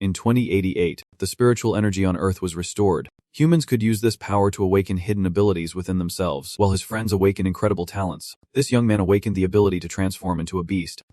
In 2088, the spiritual energy on Earth was restored. Humans could use this power to awaken hidden abilities within themselves, while his friends awakened incredible talents. This young man awakened the ability to transform into a beast.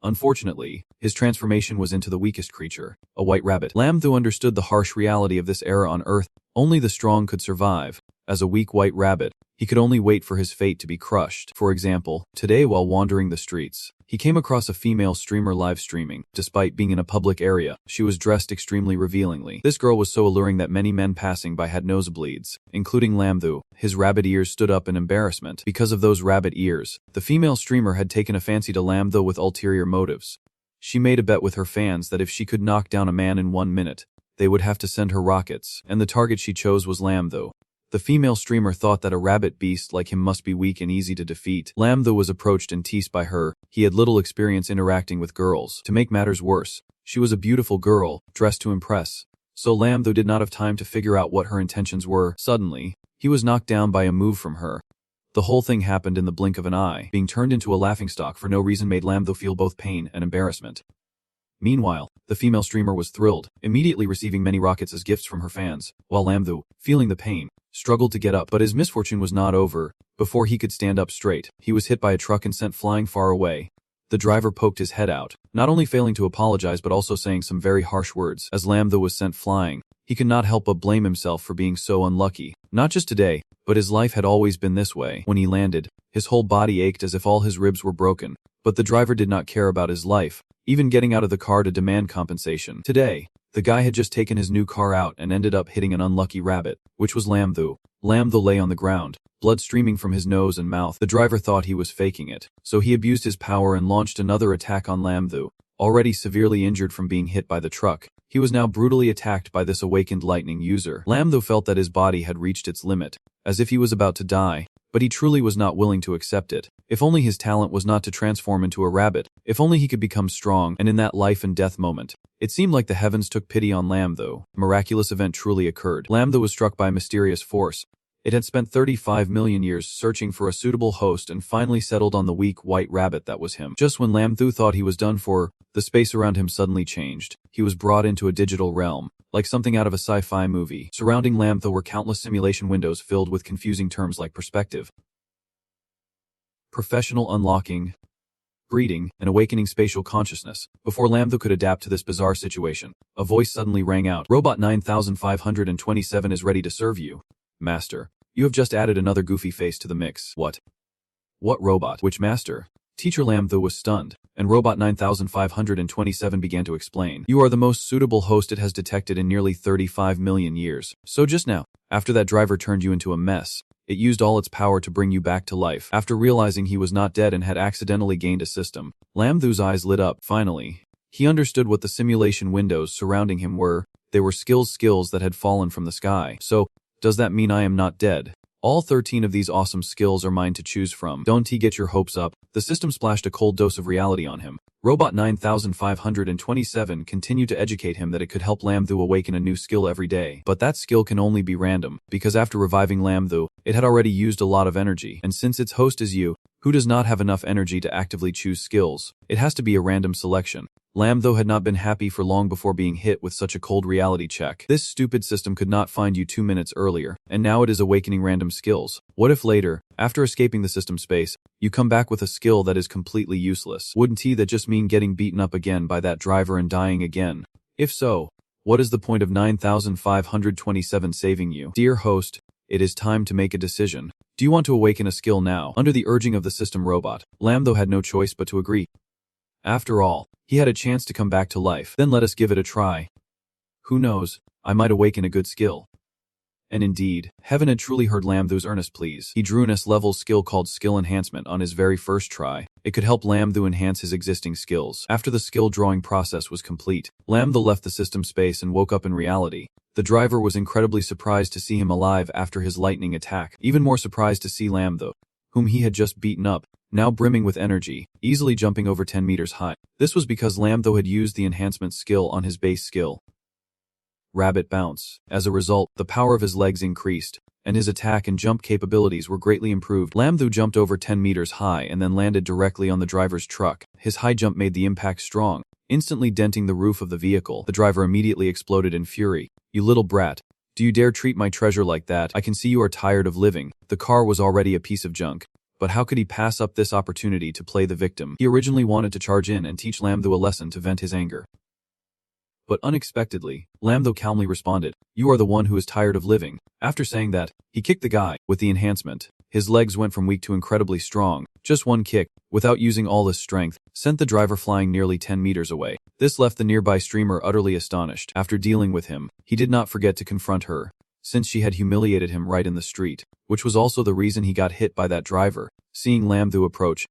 Unfortunately, his transformation was into the weakest creature, a white rabbit. Lam Thu understood the harsh reality of this era on Earth. Only the strong could survive. As a weak white rabbit, he could only wait for his fate to be crushed. For example, today while wandering the streets, he came across a female streamer live streaming. Despite being in a public area, she was dressed extremely revealingly. This girl was so alluring that many men passing by had nosebleeds, including Lam Thu. His rabbit ears stood up in embarrassment. Because of those rabbit ears, the female streamer had taken a fancy to Lam Thu with ulterior motives. She made a bet with her fans that if she could knock down a man in 1 minute, they would have to send her rockets, and the target she chose was Lam Thu. The female streamer thought that a rabbit beast like him must be weak and easy to defeat. Lam Thu was approached and teased by her. He had little experience interacting with girls. To make matters worse, she was a beautiful girl, dressed to impress. So Lam Thu did not have time to figure out what her intentions were. Suddenly, he was knocked down by a move from her. The whole thing happened in the blink of an eye. Being turned into a laughingstock for no reason made Lam Thu feel both pain and embarrassment. Meanwhile, the female streamer was thrilled, immediately receiving many rockets as gifts from her fans, while Lam Thu, feeling the pain, struggled to get up. But his misfortune was not over. Before he could stand up straight, he was hit by a truck and sent flying far away. The driver poked his head out, not only failing to apologize but also saying some very harsh words. As Lam Thu was sent flying, he could not help but blame himself for being so unlucky. Not just today, but his life had always been this way. When he landed, his whole body ached as if all his ribs were broken. But the driver did not care about his life, even getting out of the car to demand compensation. Today, the guy had just taken his new car out and ended up hitting an unlucky rabbit, which was Lam Thu. Lam Thu lay on the ground, blood streaming from his nose and mouth. The driver thought he was faking it, so he abused his power and launched another attack on Lam Thu. Already severely injured from being hit by the truck, he was now brutally attacked by this awakened lightning user. Lam Thu felt that his body had reached its limit, as if he was about to die, but he truly was not willing to accept it. If only his talent was not to transform into a rabbit, if only he could become strong, and in that life and death moment, it seemed like the heavens took pity on Lam Thu. A miraculous event truly occurred. Lam Thu was struck by a mysterious force. It had spent 35 million years searching for a suitable host and finally settled on the weak white rabbit that was him. Just when Lam Thu thought he was done for, the space around him suddenly changed. He was brought into a digital realm, like something out of a sci-fi movie. Surrounding Lam Thu were countless simulation windows filled with confusing terms like perspective, professional unlocking, breeding, and awakening spatial consciousness. Before Lam Thu could adapt to this bizarre situation, a voice suddenly rang out. Robot 9527 is ready to serve you, Master. You have just added another goofy face to the mix. What? What robot? Which master? Teacher Lam Thu was stunned, and Robot 9527 began to explain. You are the most suitable host it has detected in nearly 35 million years. So just now, after that driver turned you into a mess, it used all its power to bring you back to life. After realizing he was not dead and had accidentally gained a system, Lam Thu's eyes lit up. Finally, he understood what the simulation windows surrounding him were. They were skills that had fallen from the sky. So, does that mean I am not dead? All 13 of these awesome skills are mine to choose from. Don't get your hopes up. The system splashed a cold dose of reality on him. Robot 9527 continued to educate him that it could help Lam Thu awaken a new skill every day. But that skill can only be random, because after reviving Lam Thu, it had already used a lot of energy. And since its host is you, who does not have enough energy to actively choose skills, it has to be a random selection. Lam Thu had not been happy for long before being hit with such a cold reality check. This stupid system could not find you 2 minutes earlier, and now it is awakening random skills. What if later, after escaping the system space, you come back with a skill that is completely useless? Wouldn't that just mean getting beaten up again by that driver and dying again? If so, what is the point of 9527 saving you? Dear host, it is time to make a decision. Do you want to awaken a skill now? Under the urging of the system robot, Lam Thu had no choice but to agree. After all, he had a chance to come back to life. Then let us give it a try. Who knows, I might awaken a good skill. And indeed, heaven had truly heard Lam Thu's earnest pleas. He drew an S-level skill called Skill Enhancement on his very first try. It could help Lam Thu enhance his existing skills. After the skill drawing process was complete, Lam Thu left the system space and woke up in reality. The driver was incredibly surprised to see him alive after his lightning attack. Even more surprised to see Lam Thu, whom he had just beaten up, now brimming with energy, easily jumping over 10 meters high. This was because Lam Thu had used the enhancement skill on his base skill, Rabbit Bounce. As a result, the power of his legs increased, and his attack and jump capabilities were greatly improved. Lam Thu jumped over 10 meters high and then landed directly on the driver's truck. His high jump made the impact strong, instantly denting the roof of the vehicle. The driver immediately exploded in fury. "You little brat. Do you dare treat my treasure like that? I can see you are tired of living." The car was already a piece of junk. But how could he pass up this opportunity to play the victim? He originally wanted to charge in and teach Lamtho a lesson to vent his anger. But unexpectedly, Lamtho calmly responded, "You are the one who is tired of living." After saying that, he kicked the guy. With the enhancement, his legs went from weak to incredibly strong. Just one kick, without using all his strength, sent the driver flying nearly 10 meters away. This left the nearby streamer utterly astonished. After dealing with him, he did not forget to confront her, since she had humiliated him right in the street, which was also the reason he got hit by that driver. Seeing Lamtho approach,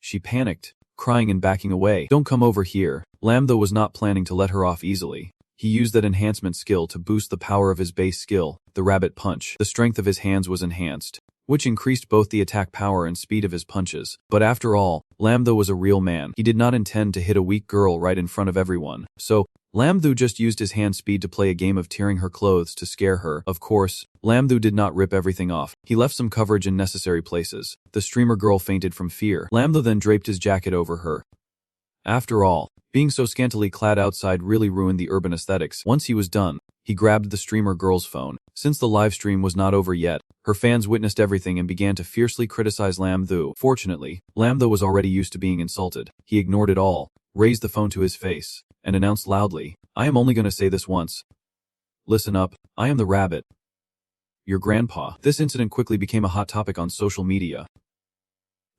she panicked, crying and backing away. "Don't come over here." Lamtho was not planning to let her off easily. He used that enhancement skill to boost the power of his base skill, the rabbit punch. The strength of his hands was enhanced, which increased both the attack power and speed of his punches. But after all, Lamtho was a real man. He did not intend to hit a weak girl right in front of everyone. So, Lamtho just used his hand speed to play a game of tearing her clothes to scare her. Of course, Lamtho did not rip everything off. He left some coverage in necessary places. The streamer girl fainted from fear. Lamtho then draped his jacket over her. After all, being so scantily clad outside really ruined the urban aesthetics. Once he was done, he grabbed the streamer girl's phone. Since the live stream was not over yet, her fans witnessed everything and began to fiercely criticize Lamtho. Fortunately, Lamtho was already used to being insulted. He ignored it all, raised the phone to his face, and announced loudly, "I am only going to say this once. Listen up, I am the rabbit. Your grandpa." This incident quickly became a hot topic on social media.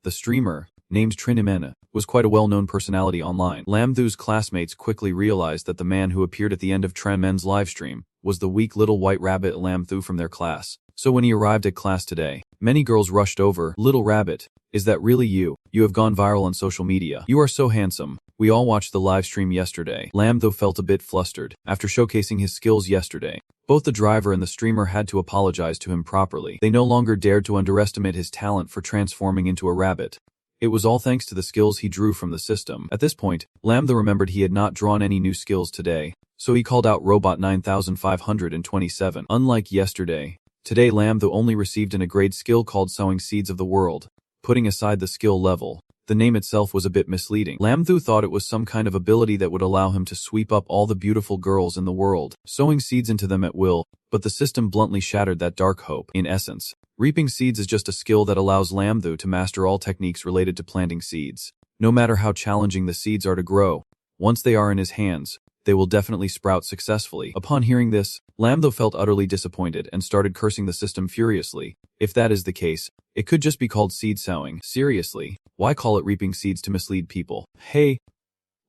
The streamer, named Trinimena, was quite a well-known personality online. Lamtho's classmates quickly realized that the man who appeared at the end of Trinmen's livestream was the weak little white rabbit Lamtho from their class. So when he arrived at class today, many girls rushed over. "Little rabbit, is that really you? You have gone viral on social media. You are so handsome. We all watched the live stream yesterday." Lamtho felt a bit flustered. After showcasing his skills yesterday, both the driver and the streamer had to apologize to him properly. They no longer dared to underestimate his talent for transforming into a rabbit. It was all thanks to the skills he drew from the system. At this point, Lamtho remembered he had not drawn any new skills today, so he called out Robot 9527. Unlike yesterday, today Lamtho only received an upgrade skill called Sowing Seeds of the World. Putting aside the skill level, the name itself was a bit misleading. Lamtho thought it was some kind of ability that would allow him to sweep up all the beautiful girls in the world, sowing seeds into them at will, but the system bluntly shattered that dark hope. In essence, reaping seeds is just a skill that allows Lamtho to master all techniques related to planting seeds. No matter how challenging the seeds are to grow, once they are in his hands, they will definitely sprout successfully. Upon hearing this, Lamtho felt utterly disappointed and started cursing the system furiously. If that is the case, it could just be called seed sowing. Seriously, why call it reaping seeds to mislead people? Hey,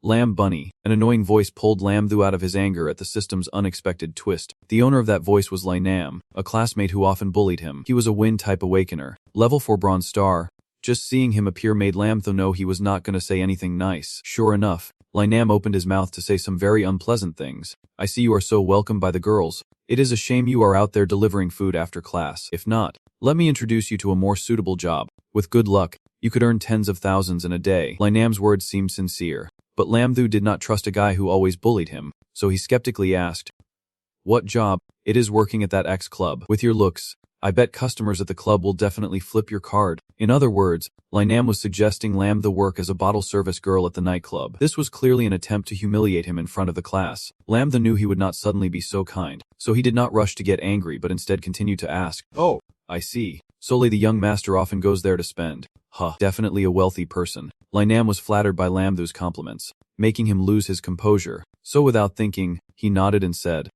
Lamb Bunny. An annoying voice pulled Lamtho out of his anger at the system's unexpected twist. The owner of that voice was Lynam, a classmate who often bullied him. He was a wind-type awakener, level 4 bronze star. Just seeing him appear made Lamtho know he was not going to say anything nice. Sure enough, Lynam opened his mouth to say some very unpleasant things. "I see you are so welcomed by the girls. It is a shame you are out there delivering food after class. If not, let me introduce you to a more suitable job. With good luck, you could earn tens of thousands in a day." Lynam's words seemed sincere, but Lamtho did not trust a guy who always bullied him, so he skeptically asked, "What job?" "It is working at that X club. With your looks, I bet customers at the club will definitely flip your card." In other words, Lynam was suggesting Lamtho work as a bottle service girl at the nightclub. This was clearly an attempt to humiliate him in front of the class. Lamtho knew he would not suddenly be so kind, so he did not rush to get angry but instead continued to ask, "Oh, I see. Solely the young master often goes there to spend. Huh, definitely a wealthy person." Lynam was flattered by Lamtho's compliments, making him lose his composure. So without thinking, he nodded and said,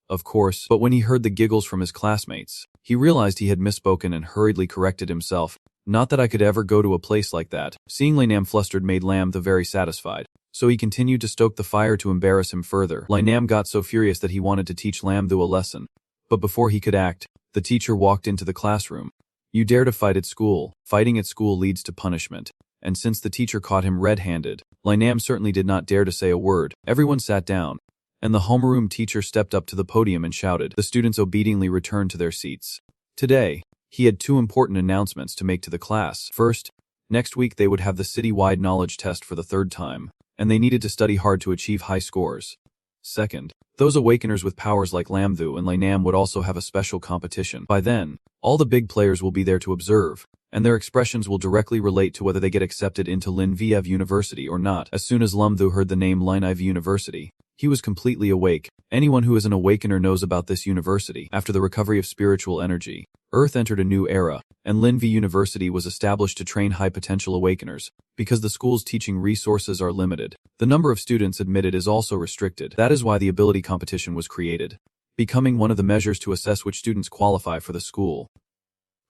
"Of course," but when he heard the giggles from his classmates, he realized he had misspoken and hurriedly corrected himself. "Not that I could ever go to a place like that." Seeing Lynam flustered made Lamtho very satisfied, so he continued to stoke the fire to embarrass him further. Lynam got so furious that he wanted to teach Lamtho a lesson. But before he could act, the teacher walked into the classroom. "You dare to fight at school. Fighting at school leads to punishment." And since the teacher caught him red-handed, Lynam certainly did not dare to say a word. Everyone sat down, and the homeroom teacher stepped up to the podium and shouted. The students obediently returned to their seats. Today, he had two important announcements to make to the class. First, next week they would have the city-wide knowledge test for the third time, and they needed to study hard to achieve high scores. Second, those awakeners with powers like Lamtho and Lynam would also have a special competition. By then, all the big players will be there to observe, and their expressions will directly relate to whether they get accepted into Lin Viev University or not. As soon as Lum Thu heard the name Lin Viev University, he was completely awake. Anyone who is an awakener knows about this university. After the recovery of spiritual energy, Earth entered a new era, and Lin Viev University was established to train high-potential awakeners. Because the school's teaching resources are limited, the number of students admitted is also restricted. That is why the ability competition was created, becoming one of the measures to assess which students qualify for the school.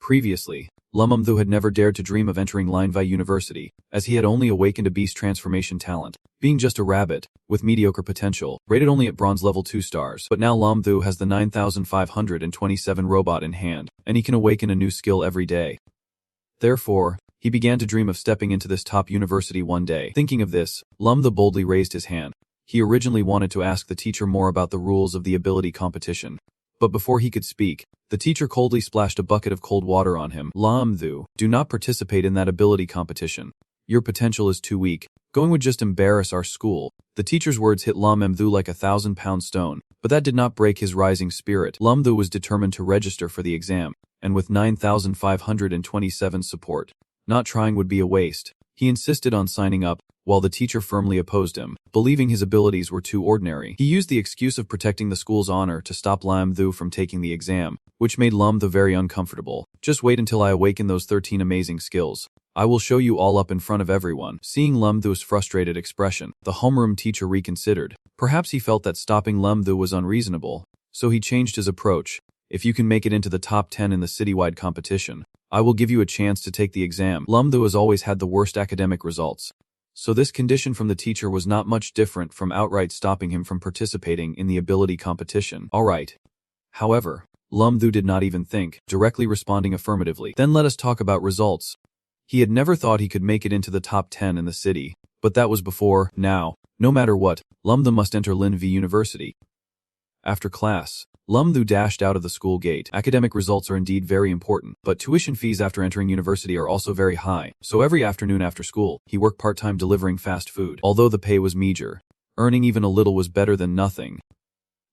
Previously, Lum Thu had never dared to dream of entering Lin Viev University, as he had only awakened a beast transformation talent, being just a rabbit, with mediocre potential, rated only at bronze level 2 stars. But now Lum Thu has the 9527 robot in hand, and he can awaken a new skill every day. Therefore, he began to dream of stepping into this top university one day. Thinking of this, Lum Thu boldly raised his hand. He originally wanted to ask the teacher more about the rules of the ability competition. But before he could speak, the teacher coldly splashed a bucket of cold water on him. Lum Thu, do not participate in that ability competition. Your potential is too weak. Going would just embarrass our school. The teacher's words hit Lum Thu like a 1,000-pound stone, but that did not break his rising spirit. Lum Thu was determined to register for the exam, and with 9527 support, not trying would be a waste. He insisted on signing up, while the teacher firmly opposed him, believing his abilities were too ordinary. He used the excuse of protecting the school's honor to stop Lum Thu from taking the exam, which made Lum Thu very uncomfortable. Just wait until I awaken those 13 amazing skills. I will show you all up in front of everyone. Seeing Lum Thu's frustrated expression, the homeroom teacher reconsidered. Perhaps he felt that stopping Lum Thu was unreasonable, so he changed his approach. If you can make it into the top 10 in the citywide competition, I will give you a chance to take the exam. Lum Thu has always had the worst academic results, so this condition from the teacher was not much different from outright stopping him from participating in the ability competition. Alright. However, Lum Thu did not even think, directly responding affirmatively. Then let us talk about results. He had never thought he could make it into the top 10 in the city, but that was before. Now, no matter what, Lum Thu must enter Lin Viev University. After class, Lum Thu dashed out of the school gate. Academic results are indeed very important, but tuition fees after entering university are also very high, so every afternoon after school, he worked part-time delivering fast food. Although the pay was meager, earning even a little was better than nothing.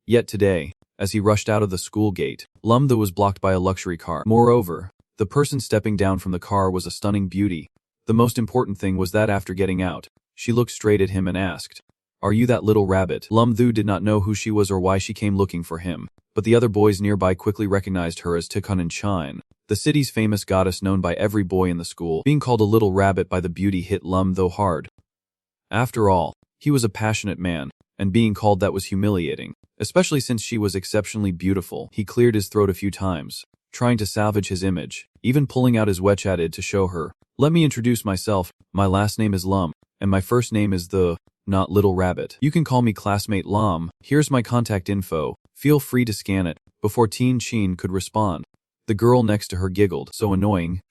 Yet today, as he rushed out of the school gate, Lum Thu was blocked by a luxury car. Moreover, the person stepping down from the car was a stunning beauty. The most important thing was that after getting out, she looked straight at him and asked, "Are you that little rabbit?" Lum Thu did not know who she was or why she came looking for him, but the other boys nearby quickly recognized her as Tikun Chan, the city's famous goddess known by every boy in the school. Being called a little rabbit by the beauty hit Lum Thu hard. After all, he was a passionate man, and being called that was humiliating, especially since she was exceptionally beautiful. He cleared his throat a few times, trying to salvage his image, even pulling out his WeChat to show her. "Let me introduce myself. My last name is Lum, and my first name is not Little Rabbit. You can call me classmate Lum. Here's my contact info. Feel free to scan it." Before Teen Chin could respond, the girl next to her giggled. "So annoying.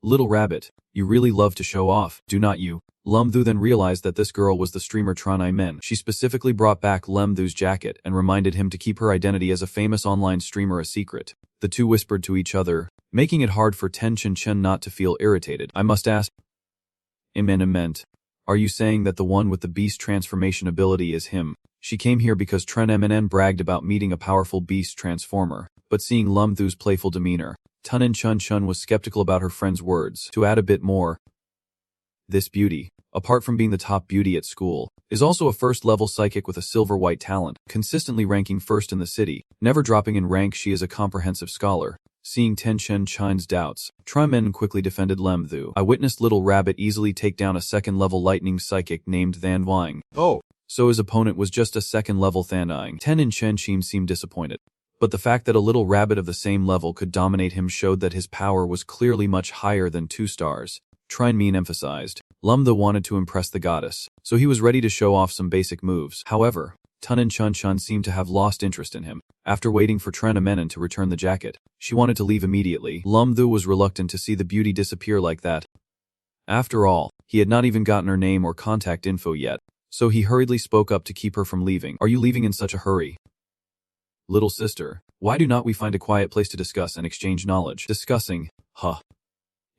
Little Rabbit, you really love to show off, do not you?" Lum Thu then realized that this girl was the streamer Tran Men. She specifically brought back Lum Thu's jacket and reminded him to keep her identity as a famous online streamer a secret. The two whispered to each other, making it hard for Ten Chen Chen not to feel irritated. "I must ask, Immeniment, are you saying that the one with the beast transformation ability is him?" She came here because Tren MNN bragged about meeting a powerful beast transformer, but seeing Lum Thu's playful demeanor, Tunin Chun Chun was skeptical about her friend's words. To add a bit more, this beauty, apart from being the top beauty at school, is also a first-level psychic with a silver-white talent, consistently ranking first in the city. Never dropping in rank, she is a comprehensive scholar. Seeing Ten Chen Chin's doubts, Trimen quickly defended Lum Thu. "I witnessed Little Rabbit easily take down a second-level lightning psychic named Than Wang. Oh, so his opponent was just a second-level Thanang." Ten and Chen Qin seemed disappointed. But the fact that a little rabbit of the same level could dominate him showed that his power was clearly much higher than 2 stars. Trine Mean emphasized. Lum Thu wanted to impress the goddess, so he was ready to show off some basic moves. However, Tun and Chun Chun seemed to have lost interest in him. After waiting for Trena Menon to return the jacket, she wanted to leave immediately. Lum Thu was reluctant to see the beauty disappear like that. After all, he had not even gotten her name or contact info yet, so he hurriedly spoke up to keep her from leaving. "Are you leaving in such a hurry? Little sister, why do not we find a quiet place to discuss and exchange knowledge?" Discussing, huh.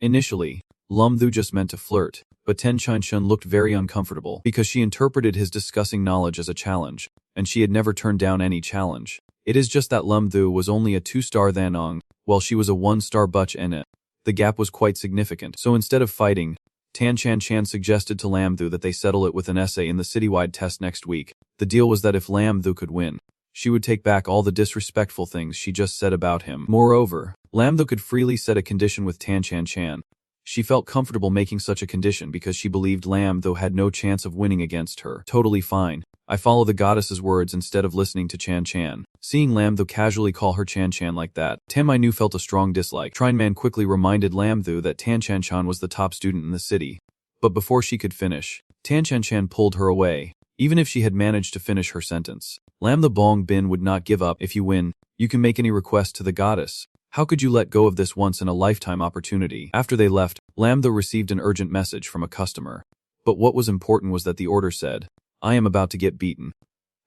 Initially, Lum Thu just meant to flirt, but Ten Chun Chun looked very uncomfortable because she interpreted his discussing knowledge as a challenge, and she had never turned down any challenge. It is just that Lum Thu was only a 2-star Thanong, while she was a 1-star Butch in it. The gap was quite significant, so instead of fighting, Tan Chan Chan suggested to Lam Thu that they settle it with an essay in the citywide test next week. The deal was that if Lam Thu could win, she would take back all the disrespectful things she just said about him. Moreover, Lam Thu could freely set a condition with Tan Chan Chan. She felt comfortable making such a condition because she believed Lam Thu had no chance of winning against her. Totally fine. I follow the goddess's words instead of listening to Chan Chan. Seeing Lam Thu casually call her Chan Chan like that, Tam I knew felt a strong dislike. Trine Man quickly reminded Lam Thu that Tan Chan Chan was the top student in the city. But before she could finish, Tan Chan Chan pulled her away. Even if she had managed to finish her sentence, Lam the Bong Bin would not give up. If you win, you can make any request to the goddess. How could you let go of this once-in-a-lifetime opportunity? After they left, Lam Thu received an urgent message from a customer. But what was important was that the order said, I am about to get beaten.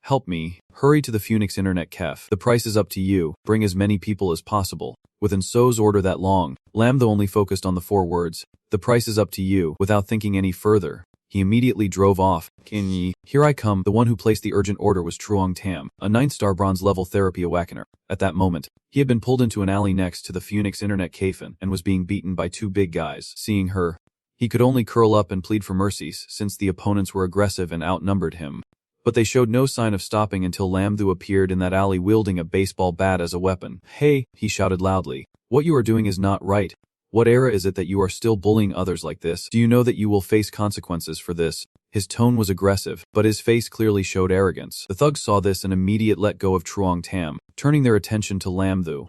Help me. Hurry to the Phoenix Internet Cafe. The price is up to you. Bring as many people as possible. Within So's order that long, Lam Thu only focused on the 4 words, the price is up to you, without thinking any further. He immediately drove off. Here I come. The one who placed the urgent order was Truong Tam, a 9-star bronze level therapy awakener. At that moment, he had been pulled into an alley next to the Phoenix Internet Cafe and was being beaten by 2 big guys. Seeing her, he could only curl up and plead for mercies since the opponents were aggressive and outnumbered him. But they showed no sign of stopping until Lam Thu appeared in that alley wielding a baseball bat as a weapon. Hey, he shouted loudly. What you are doing is not right. What era is it that you are still bullying others like this? Do you know that you will face consequences for this? His tone was aggressive, but his face clearly showed arrogance. The thugs saw this and immediately let go of Truong Tam, turning their attention to Lam Thu.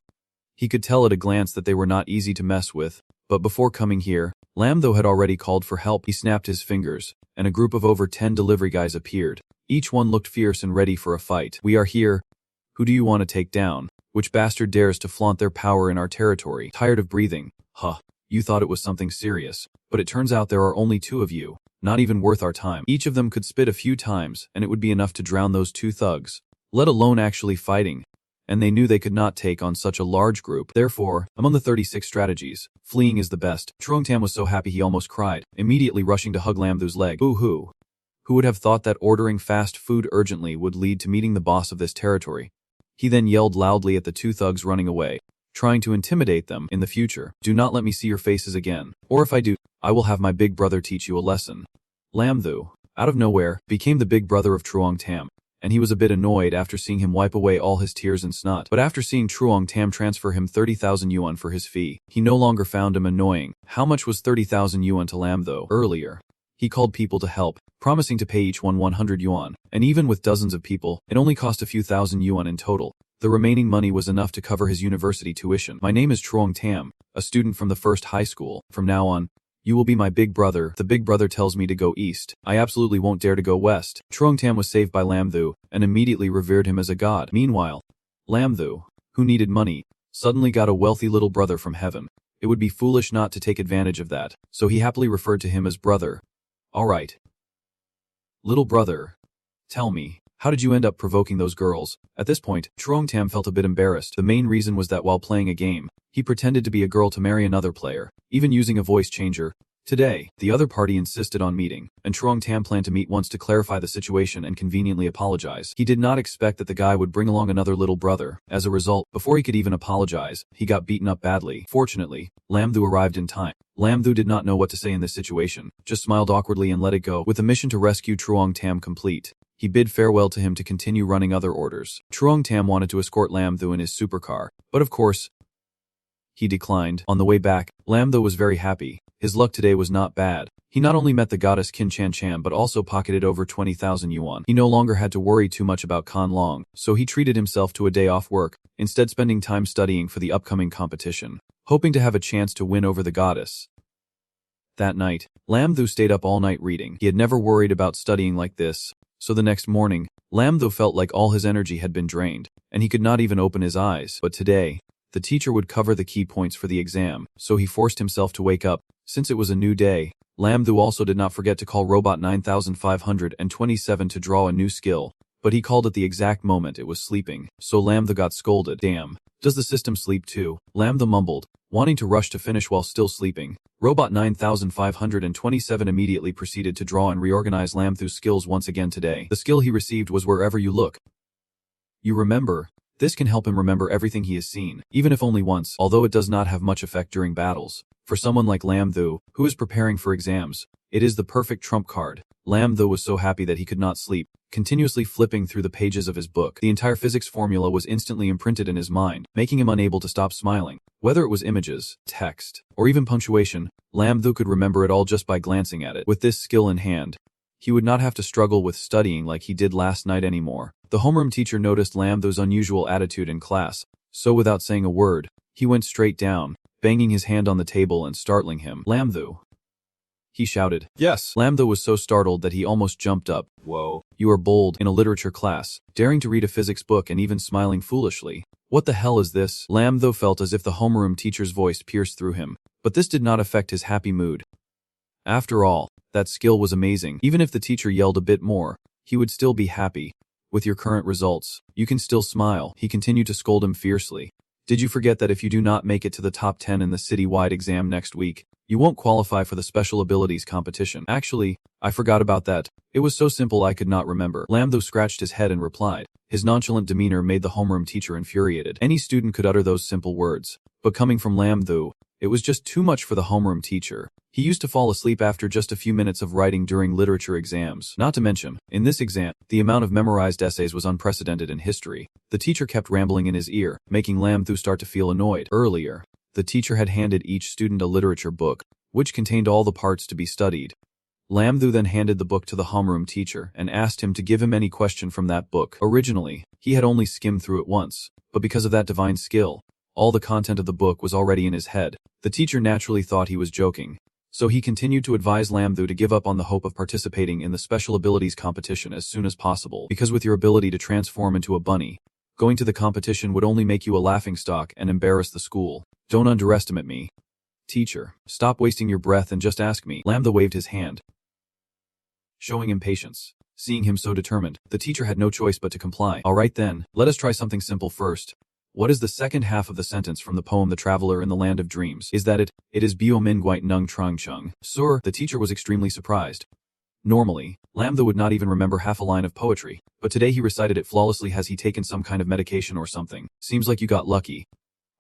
He could tell at a glance that they were not easy to mess with, but before coming here, Lam Thu had already called for help. He snapped his fingers, and a group of over 10 delivery guys appeared. Each one looked fierce and ready for a fight. We are here. Who do you want to take down? Which bastard dares to flaunt their power in our territory? Tired of breathing? Huh. You thought it was something serious, but it turns out there are only 2 of you. Not even worth our time. Each of them could spit a few times, and it would be enough to drown those 2 thugs, let alone actually fighting. And they knew they could not take on such a large group. Therefore, among the 36 strategies, fleeing is the best. Truong Tam was so happy he almost cried, immediately rushing to hug Lam Thu's leg. Boo-hoo. Who would have thought that ordering fast food urgently would lead to meeting the boss of this territory? He then yelled loudly at the 2 thugs running away, trying to intimidate them. In the future, do not let me see your faces again, or if I do, I will have my big brother teach you a lesson. Lam Thu, out of nowhere, became the big brother of Truong Tam, and he was a bit annoyed after seeing him wipe away all his tears and snot. But after seeing Truong Tam transfer him 30,000 yuan for his fee, he no longer found him annoying. How much was 30,000 yuan to Lam Thu? Earlier, he called people to help, promising to pay each one 100 yuan, and even with dozens of people, it only cost a few thousand yuan in total. The remaining money was enough to cover his university tuition. My name is Truong Tam, a student from the first high school. From now on, you will be my big brother. The big brother tells me to go east. I absolutely won't dare to go west. Truong Tam was saved by Lam Thu, and immediately revered him as a god. Meanwhile, Lam Thu, who needed money, suddenly got a wealthy little brother from heaven. It would be foolish not to take advantage of that, so he happily referred to him as brother. Alright. Little brother, tell me, how did you end up provoking those girls? At this point, Truong Tam felt a bit embarrassed. The main reason was that while playing a game, he pretended to be a girl to marry another player, even using a voice changer. Today, the other party insisted on meeting, and Truong Tam planned to meet once to clarify the situation and conveniently apologize. He did not expect that the guy would bring along another little brother. As a result, before he could even apologize, he got beaten up badly. Fortunately, Lam Thu arrived in time. Lam Thu did not know what to say in this situation, just smiled awkwardly and let it go. With the mission to rescue Truong Tam complete, he bid farewell to him to continue running other orders. Truong Tam wanted to escort Lam Thu in his supercar, but of course, he declined. On the way back, Lam Thu was very happy. His luck today was not bad. He not only met the goddess Qin Chan Chan but also pocketed over 20,000 yuan. He no longer had to worry too much about Kan Long, so he treated himself to a day off work, instead spending time studying for the upcoming competition, hoping to have a chance to win over the goddess. That night, Lam Thu stayed up all night reading. He had never worried about studying like this, so the next morning, Lam Thu felt like all his energy had been drained, and he could not even open his eyes. But today, the teacher would cover the key points for the exam, so he forced himself to wake up. Since it was a new day, Lam Thu also did not forget to call Robot 9527 to draw a new skill, but he called at the exact moment it was sleeping, so Lam Thu got scolded. Damn, does the system sleep too? Lam Thu mumbled, wanting to rush to finish while still sleeping. Robot 9527 immediately proceeded to draw and reorganize Lam Thu's skills once again today. The skill he received was Wherever You Look. You remember, This can help him remember everything he has seen, even if only once, although it does not have much effect during battles. For someone like Lam Thu, who is preparing for exams, it is the perfect trump card. Lam Thu was so happy that he could not sleep, continuously flipping through the pages of his book. The entire physics formula was instantly imprinted in his mind, making him unable to stop smiling. Whether it was images, text, or even punctuation, Lam Thu could remember it all just by glancing at it. With this skill in hand, he would not have to struggle with studying like he did last night anymore. The homeroom teacher noticed Lam Thu's unusual attitude in class, so without saying a word, he went straight down, banging his hand on the table and startling him. "Lam Thu," he shouted. "Yes." Lam Thu was so startled that he almost jumped up. "Whoa. "You are bold in a literature class, daring to read a physics book and even smiling foolishly. What the hell is this?" Lam Thu felt as if the homeroom teacher's voice pierced through him, but this did not affect his happy mood. After all, that skill was amazing. Even if the teacher yelled a bit more, he would still be happy. "With your current results, you can still smile," he continued to scold him fiercely. "Did you forget that if you do not make it to the top 10 in the city-wide exam next week, you won't qualify for the special abilities competition?" "Actually, I forgot about that. It was so simple I could not remember." Lam Thu scratched his head and replied. His nonchalant demeanor made the homeroom teacher infuriated. Any student could utter those simple words, but coming from Lam Thu, it was just too much for the homeroom teacher. He used to fall asleep after just a few minutes of writing during literature exams. Not to mention, in this exam, the amount of memorized essays was unprecedented in history. The teacher kept rambling in his ear, making Lam Thu start to feel annoyed. Earlier, the teacher had handed each student a literature book, which contained all the parts to be studied. Lam Thu then handed the book to the homeroom teacher and asked him to give him any question from that book. Originally, he had only skimmed through it once, but because of that divine skill, all the content of the book was already in his head. The teacher naturally thought he was joking, so he continued to advise Lam Thu to give up on the hope of participating in the special abilities competition as soon as possible, because with your ability to transform into a bunny, going to the competition would only make you a laughingstock and embarrass the school. "Don't underestimate me. Teacher, stop wasting your breath and just ask me." Lam Thu waved his hand, showing impatience. Seeing him so determined, the teacher had no choice but to comply. "All right then, let us try something simple first. What is the second half of the sentence from the poem The Traveler in the Land of Dreams? Is that it? It is Bio Min Guite Nung Trong Chung." "Sir," the teacher was extremely surprised. Normally, Lam Thu would not even remember half a line of poetry, but today he recited it flawlessly. "Has he taken some kind of medication or something? Seems like you got lucky."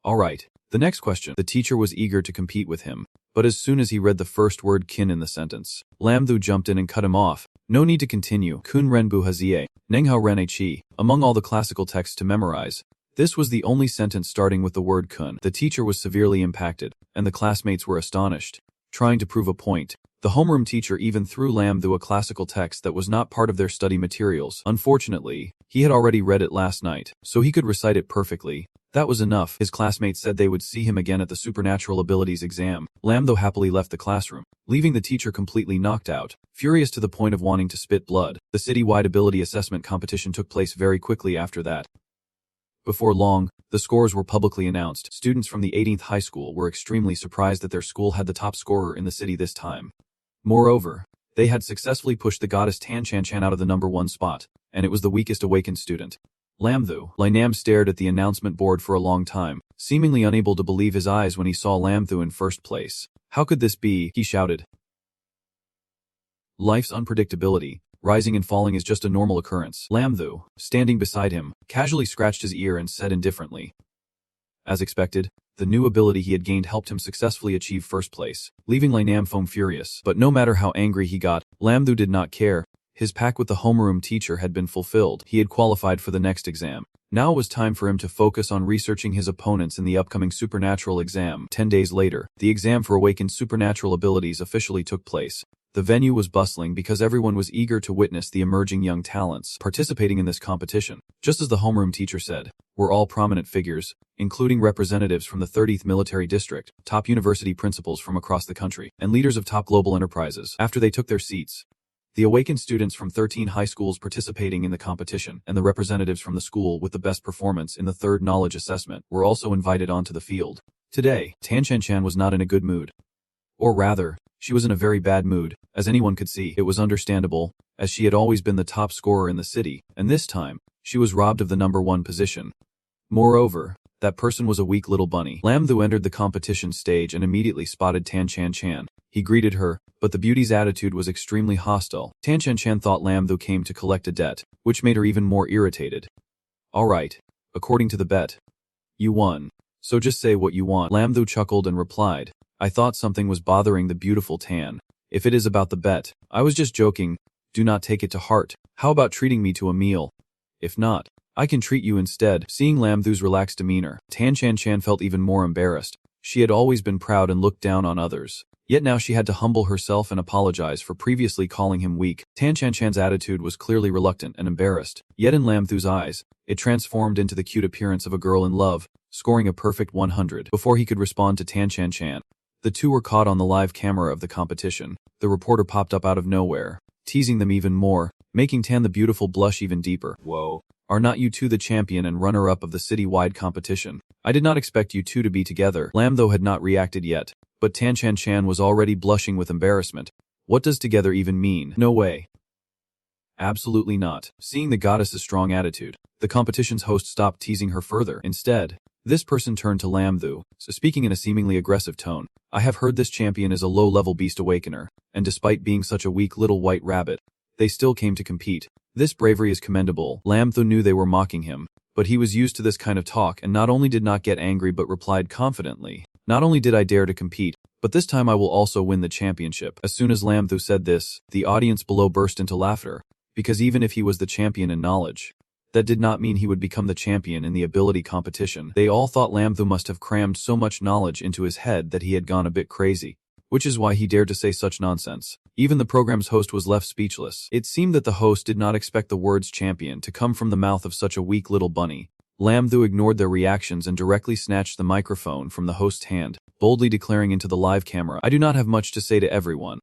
"All right, the next question." The teacher was eager to compete with him, but as soon as he read the first word kin in the sentence, Lam Thu jumped in and cut him off. "No need to continue. Kun ren bu hazie, nenghao ren chi." Among all the classical texts to memorize, this was the only sentence starting with the word kun. The teacher was severely impacted, and the classmates were astonished. Trying to prove a point, the homeroom teacher even threw Lam Thu a classical text that was not part of their study materials. Unfortunately, he had already read it last night, so he could recite it perfectly. That was enough. His classmates said they would see him again at the supernatural abilities exam. Lam Thu happily left the classroom, leaving the teacher completely knocked out, furious to the point of wanting to spit blood. The city-wide ability assessment competition took place very quickly after that. Before long, the scores were publicly announced. Students from the 18th high school were extremely surprised that their school had the top scorer in the city this time. Moreover, they had successfully pushed the goddess Tan Chan Chan out of the number 1 spot, and it was the weakest awakened student. Lam Thu. Lai Nam stared at the announcement board for a long time, seemingly unable to believe his eyes when he saw Lam Thu in first place. "How could this be?" he shouted. "Life's unpredictability. Rising and falling is just a normal occurrence." Lam Thu, standing beside him, casually scratched his ear and said indifferently. As expected, the new ability he had gained helped him successfully achieve first place, leaving Lai Nam Foam furious. But no matter how angry he got, Lam Thu did not care. His pact with the homeroom teacher had been fulfilled. He had qualified for the next exam. Now it was time for him to focus on researching his opponents in the upcoming supernatural exam. 10 days later, the exam for awakened supernatural abilities officially took place. The venue was bustling because everyone was eager to witness the emerging young talents participating in this competition. Just as the homeroom teacher said, were all prominent figures, including representatives from the 30th Military District, top university principals from across the country, and leaders of top global enterprises. After they took their seats, the awakened students from 13 high schools participating in the competition and the representatives from the school with the best performance in the third knowledge assessment were also invited onto the field. Today, Tan Chan Chan was not in a good mood. Or rather, she was in a very bad mood, as anyone could see. It was understandable, as she had always been the top scorer in the city, and this time, she was robbed of the number 1 position. Moreover, that person was a weak little bunny. Lam Thu entered the competition stage and immediately spotted Tan Chan Chan. He greeted her, but the beauty's attitude was extremely hostile. Tan Chan Chan thought Lam Thu came to collect a debt, which made her even more irritated. "All right, According to the bet, you won. So just say what you want. Lam Thu chuckled and replied, I thought something was bothering the beautiful Tan. If it is about the bet, I was just joking. Do not take it to heart. How about treating me to a meal? If not, I can treat you instead. Seeing Lam Thu's relaxed demeanor, Tan Chan Chan felt even more embarrassed. She had always been proud and looked down on others. Yet now she had to humble herself and apologize for previously calling him weak. Tan Chan Chan's attitude was clearly reluctant and embarrassed. Yet in Lam Thu's eyes, it transformed into the cute appearance of a girl in love, scoring a perfect 100. Before he could respond to Tan Chan Chan, the two were caught on the live camera of the competition. The reporter popped up out of nowhere, teasing them even more, making Tan the beautiful blush even deeper. Whoa. Are not you two the champion and runner-up of the city-wide competition? I did not expect you two to be together. Lam Thu had not reacted yet, but Tan Chan Chan was already blushing with embarrassment. What does together even mean? No way. Absolutely not. Seeing the goddess's strong attitude, the competition's host stopped teasing her further. Instead, this person turned to Lam Thu, speaking in a seemingly aggressive tone. I have heard this champion is a low-level beast awakener, and despite being such a weak little white rabbit, they still came to compete. This bravery is commendable. Lam Thu knew they were mocking him, but he was used to this kind of talk and not only did not get angry but replied confidently. Not only did I dare to compete, but this time I will also win the championship. As soon as Lam Thu said this, the audience below burst into laughter, because even if he was the champion in knowledge, that did not mean he would become the champion in the ability competition. They all thought Lam Thu must have crammed so much knowledge into his head that he had gone a bit crazy, which is why he dared to say such nonsense. Even the program's host was left speechless. It seemed that the host did not expect the words champion to come from the mouth of such a weak little bunny. Lam Thu ignored their reactions and directly snatched the microphone from the host's hand, boldly declaring into the live camera, I do not have much to say to everyone.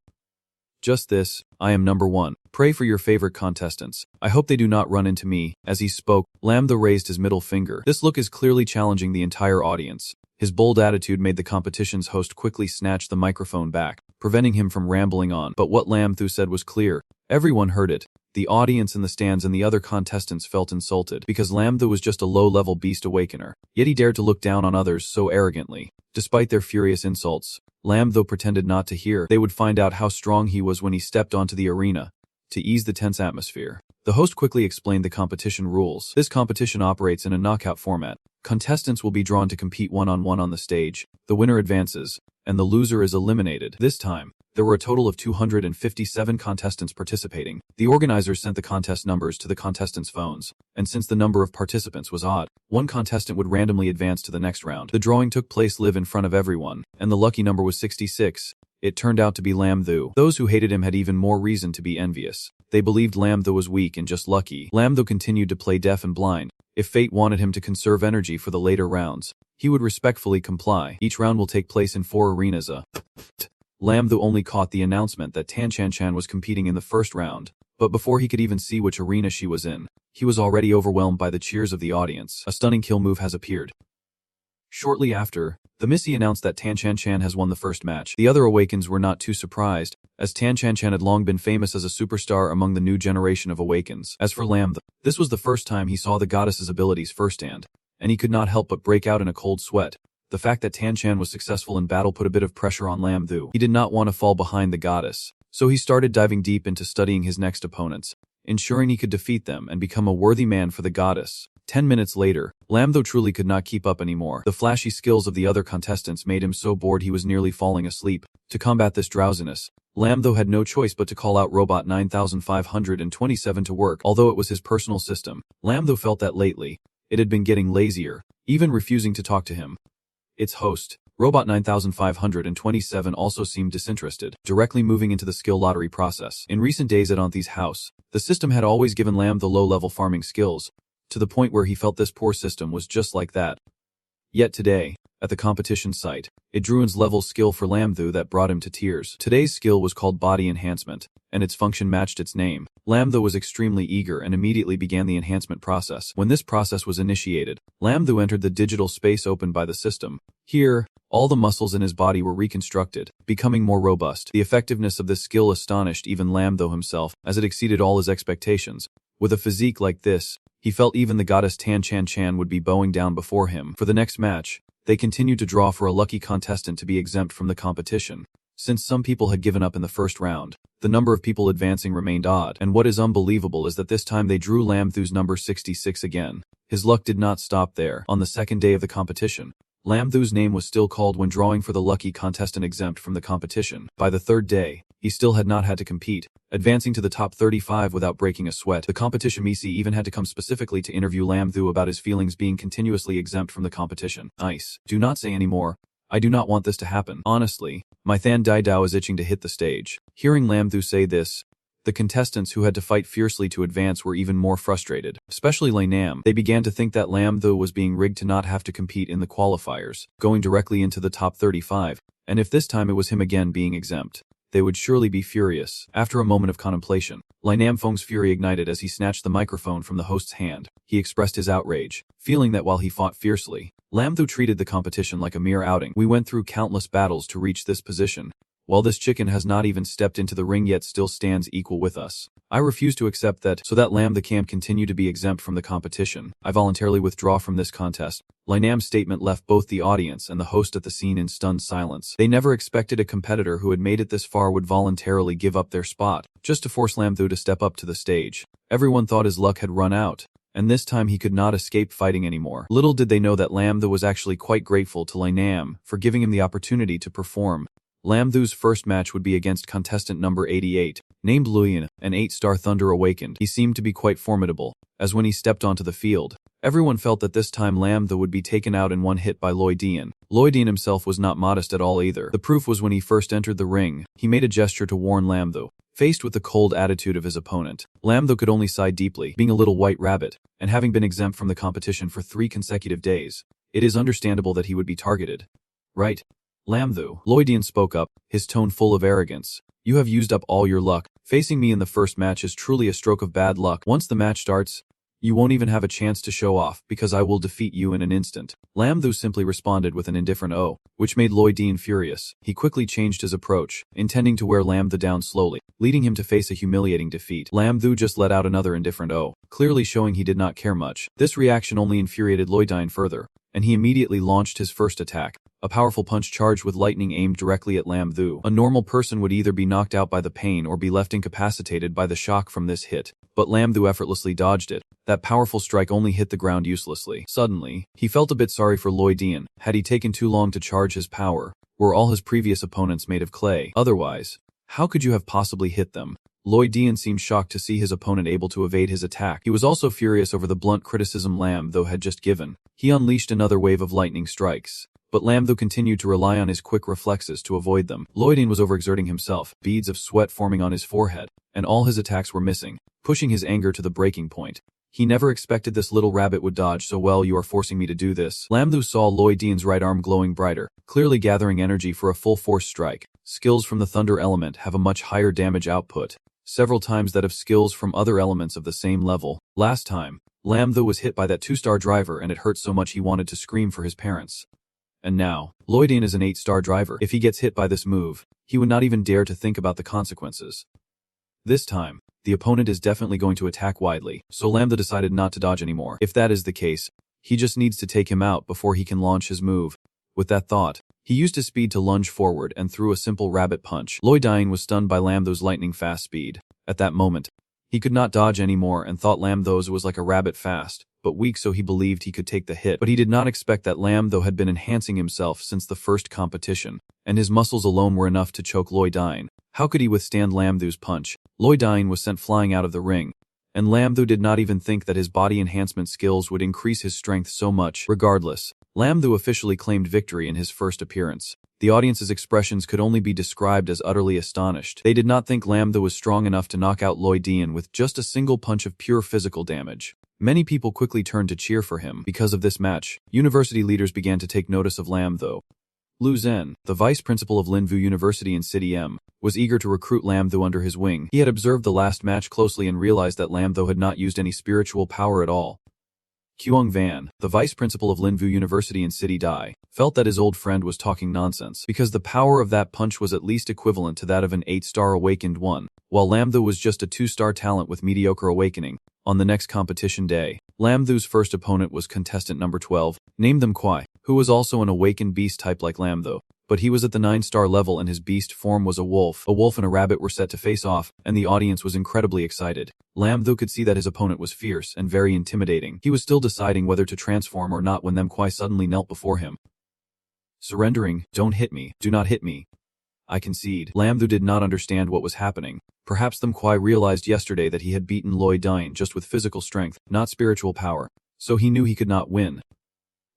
Just this, I am number one. Pray for your favorite contestants. I hope they do not run into me. As he spoke, Lam Thu raised his middle finger. This look is clearly challenging the entire audience. His bold attitude made the competition's host quickly snatch the microphone back, preventing him from rambling on. But what Lam Thu said was clear. Everyone heard it. The audience in the stands and the other contestants felt insulted because Lam Thu was just a low-level beast awakener. Yet he dared to look down on others so arrogantly. Despite their furious insults, Lam Thu pretended not to hear. They would find out how strong he was when he stepped onto the arena. To ease the tense atmosphere, the host quickly explained the competition rules. This competition operates in a knockout format. Contestants will be drawn to compete one-on-one on the stage. The winner advances, and the loser is eliminated. This time, there were a total of 257 contestants participating. The organizers sent the contest numbers to the contestants' phones, and since the number of participants was odd, one contestant would randomly advance to the next round. The drawing took place live in front of everyone, and the lucky number was 66. It turned out to be Lam Thu. Those who hated him had even more reason to be envious. They believed Lam Thu was weak and just lucky. Lam Thu continued to play deaf and blind. If fate wanted him to conserve energy for the later rounds, he would respectfully comply. Each round will take place in 4 arenas. Lam Thu only caught the announcement that Tan Chan Chan was competing in the first round, but before he could even see which arena she was in, he was already overwhelmed by the cheers of the audience. A stunning kill move has appeared. Shortly after, the Missy announced that Tan Chan Chan has won the first match. The other Awakens were not too surprised, as Tan Chan Chan had long been famous as a superstar among the new generation of Awakens. As for Lam Thu, this was the first time he saw the goddess's abilities firsthand, and he could not help but break out in a cold sweat. The fact that Tan Chan was successful in battle put a bit of pressure on Lam Thu. He did not want to fall behind the goddess, so he started diving deep into studying his next opponents, ensuring he could defeat them and become a worthy man for the goddess. 10 minutes later, Lam Thu truly could not keep up anymore. The flashy skills of the other contestants made him so bored he was nearly falling asleep. To combat this drowsiness, Lam Thu had no choice but to call out Robot 9527 to work. Although it was his personal system, Lam Thu felt that lately, it had been getting lazier, even refusing to talk to him. Its host, Robot 9527 also seemed disinterested, directly moving into the skill lottery process. In recent days at Auntie's house, the system had always given Lam the low-level farming skills, to the point where he felt this poor system was just like that. Yet today, at the competition site, it drew its level skill for Lam Thu that brought him to tears. Today's skill was called Body Enhancement, and its function matched its name. Lam Thu was extremely eager and immediately began the enhancement process. When this process was initiated, Lam Thu entered the digital space opened by the system. Here, all the muscles in his body were reconstructed, becoming more robust. The effectiveness of this skill astonished even Lam Thu himself, as it exceeded all his expectations. With a physique like this, he felt even the goddess Tan Chan Chan would be bowing down before him. For the next match, they continued to draw for a lucky contestant to be exempt from the competition. Since some people had given up in the first round, the number of people advancing remained odd, and what is unbelievable is that this time they drew Lam Thu's number 66 again. His luck did not stop there. On the second day of the competition, Lam Thu's name was still called when drawing for the lucky contestant exempt from the competition. By the third day, he still had not had to compete, advancing to the top 35 without breaking a sweat. The competition Misi even had to come specifically to interview Lam Thu about his feelings being continuously exempt from the competition. Nice. Do not say any more. I do not want this to happen. Honestly, my Than Dai Dao is itching to hit the stage. Hearing Lam Thu say this, the contestants who had to fight fiercely to advance were even more frustrated, especially Lei Nam. They began to think that Lam Thu was being rigged to not have to compete in the qualifiers, going directly into the top 35, and if this time it was him again being exempt, they would surely be furious. After a moment of contemplation, Lei Nam Feng's fury ignited as he snatched the microphone from the host's hand. He expressed his outrage, feeling that while he fought fiercely, Lam Thu treated the competition like a mere outing. We went through countless battles to reach this position, while this chicken has not even stepped into the ring yet still stands equal with us. I refuse to accept that, so that Lam the camp continue to be exempt from the competition. I voluntarily withdraw from this contest. Lei Nam's statement left both the audience and the host at the scene in stunned silence. They never expected a competitor who had made it this far would voluntarily give up their spot, just to force Lam Thu to step up to the stage. Everyone thought his luck had run out, and this time he could not escape fighting anymore. Little did they know that Lam Thu was actually quite grateful to Lei Nam for giving him the opportunity to perform. Lam Thu's first match would be against contestant number 88, named Luyan, an 8-star Thunder Awakened. He seemed to be quite formidable, as when he stepped onto the field, everyone felt that this time Lam Thu would be taken out in one hit by Loi Dian. Loi Dian himself was not modest at all either. The proof was when he first entered the ring, he made a gesture to warn Lam Thu. Faced with the cold attitude of his opponent, Lam Thu could only sigh deeply. Being a little white rabbit, and having been exempt from the competition for 3 consecutive days, it is understandable that he would be targeted. Right? Lam Thu. Loi Dian spoke up, his tone full of arrogance. You have used up all your luck. Facing me in the first match is truly a stroke of bad luck. Once the match starts, you won't even have a chance to show off, because I will defeat you in an instant. Lam Thu simply responded with an indifferent "oh," which made Loi Dian furious. He quickly changed his approach, intending to wear Lam Thu down slowly, leading him to face a humiliating defeat. Lam Thu just let out another indifferent "oh," clearly showing he did not care much. This reaction only infuriated Loi Dian further, and he immediately launched his first attack. A powerful punch charged with lightning aimed directly at Lam Thu. A normal person would either be knocked out by the pain or be left incapacitated by the shock from this hit, but Lam Thu effortlessly dodged it. That powerful strike only hit the ground uselessly. Suddenly, he felt a bit sorry for Loi Dian. Had he taken too long to charge his power, were all his previous opponents made of clay? Otherwise, how could you have possibly hit them? Loi Dian seemed shocked to see his opponent able to evade his attack. He was also furious over the blunt criticism Lam Thu had just given. He unleashed another wave of lightning strikes, but Lam Thu continued to rely on his quick reflexes to avoid them. Loi Dian was overexerting himself, beads of sweat forming on his forehead, and all his attacks were missing, pushing his anger to the breaking point. He never expected this little rabbit would dodge so well. You are forcing me to do this. Lam Thu saw Loi Dian's right arm glowing brighter, clearly gathering energy for a full force strike. Skills from the thunder element have a much higher damage output, several times that of skills from other elements of the same level. Last time, Lam Thu was hit by that 2-star driver and it hurt so much he wanted to scream for his parents. And now, Loi Dian is an 8-star driver. If he gets hit by this move, he would not even dare to think about the consequences. This time, the opponent is definitely going to attack widely, so Lam Thu decided not to dodge anymore. If that is the case, he just needs to take him out before he can launch his move. With that thought, he used his speed to lunge forward and threw a simple rabbit punch. Loi Dian was stunned by Lam Thu's lightning fast speed. At that moment, he could not dodge anymore and thought Lam Thu's was like a rabbit fast, but weak, so he believed he could take the hit. But he did not expect that Lam Thu had been enhancing himself since the first competition, and his muscles alone were enough to choke Loi Dian. How could he withstand Lam Thu's punch? Loi Dian was sent flying out of the ring, and Lam Thu did not even think that his body enhancement skills would increase his strength so much. Regardless, Lam Thu officially claimed victory in his first appearance. The audience's expressions could only be described as utterly astonished. They did not think Lam Thu was strong enough to knock out Loi Dian with just a single punch of pure physical damage. Many people quickly turned to cheer for him. Because of this match, university leaders began to take notice of Lam Thu. Lu Zhen, the vice principal of Linvu University in City M, was eager to recruit Lam Thu under his wing. He had observed the last match closely and realized that Lam Thu had not used any spiritual power at all. Kuang Van, the vice principal of Linvu University in City Dai, felt that his old friend was talking nonsense, because the power of that punch was at least equivalent to that of an 8-star awakened one, while Lam Thu was just a 2-star talent with mediocre awakening. On the next competition day, Lam Thu's first opponent was contestant number 12, named them Kwai, who was also an awakened beast type like Lam Thu, But he was at the 9-star level and his beast form was a wolf. A wolf and a rabbit were set to face off, and the audience was incredibly excited. Lam Thu could see that his opponent was fierce and very intimidating. He was still deciding whether to transform or not when Them Kwai suddenly knelt before him. Surrendering, don't hit me, do not hit me. I concede. Lam Thu did not understand what was happening. Perhaps Them Kwai realized yesterday that he had beaten Loi Dine just with physical strength, not spiritual power, so he knew he could not win.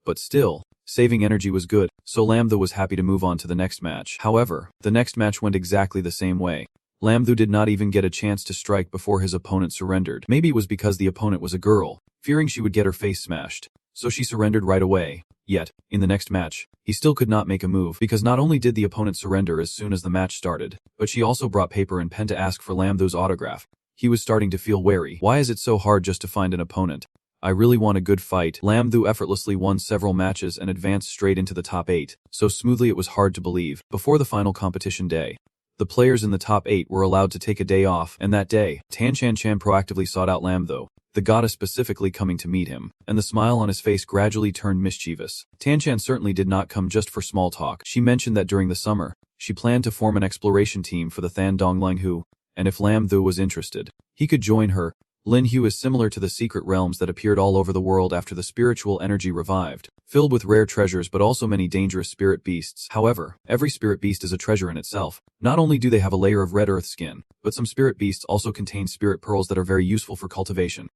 But still, saving energy was good, so Lam Thu was happy to move on to the next match. However, the next match went exactly the same way. Lam Thu did not even get a chance to strike before his opponent surrendered. Maybe it was because the opponent was a girl, fearing she would get her face smashed, so she surrendered right away. Yet, in the next match, he still could not make a move because not only did the opponent surrender as soon as the match started, but she also brought paper and pen to ask for Lam Thu's autograph. He was starting to feel wary. Why is it so hard just to find an opponent? I really want a good fight. Lam Thu effortlessly won several matches and advanced straight into the top 8, so smoothly it was hard to believe. Before the final competition day, the players in the top 8 were allowed to take a day off, and that day, Tan Chan Chan proactively sought out Lam Thu, the goddess specifically coming to meet him, and the smile on his face gradually turned mischievous. Tan Chan certainly did not come just for small talk. She mentioned that during the summer, she planned to form an exploration team for the Than Dong Lang Hu, and if Lam Thu was interested, he could join her. Lin Hu is similar to the secret realms that appeared all over the world after the spiritual energy revived, filled with rare treasures but also many dangerous spirit beasts. However, every spirit beast is a treasure in itself. Not only do they have a layer of red earth skin, but some spirit beasts also contain spirit pearls that are very useful for cultivation.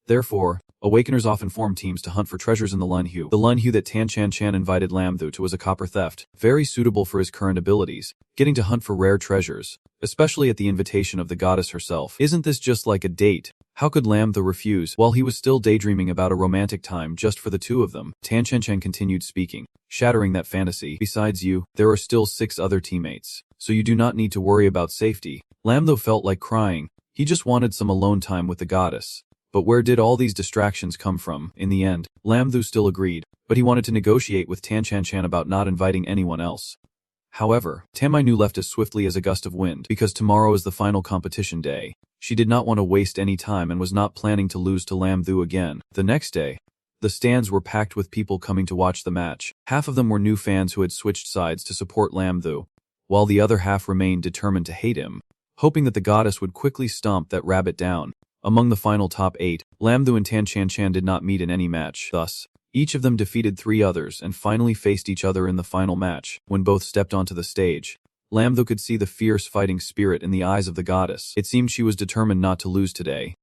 Therefore, Awakeners often form teams to hunt for treasures in the Lun Hu. The Lun Hu that Tan Chan Chan invited Lam Thu to was a copper theft, very suitable for his current abilities, getting to hunt for rare treasures, especially at the invitation of the goddess herself. Isn't this just like a date? How could Lam Thu refuse? While he was still daydreaming about a romantic time just for the two of them, Tan Chan Chan continued speaking, shattering that fantasy. Besides you, there are still 6 other teammates, so you do not need to worry about safety. Lam Thu felt like crying. He just wanted some alone time with the goddess. But where did all these distractions come from? In the end, Lam Thu still agreed, but he wanted to negotiate with Tan Chan Chan about not inviting anyone else. However, Tam Mai Nu left as swiftly as a gust of wind because tomorrow is the final competition day. She did not want to waste any time and was not planning to lose to Lam Thu again. The next day, the stands were packed with people coming to watch the match. Half of them were new fans who had switched sides to support Lam Thu, while the other half remained determined to hate him, hoping that the goddess would quickly stomp that rabbit down. Among the final top 8, Lam Thu and Tan Chan Chan did not meet in any match. Thus, each of them defeated 3 others and finally faced each other in the final match. When both stepped onto the stage, Lam Thu could see the fierce fighting spirit in the eyes of the goddess. It seemed she was determined not to lose today.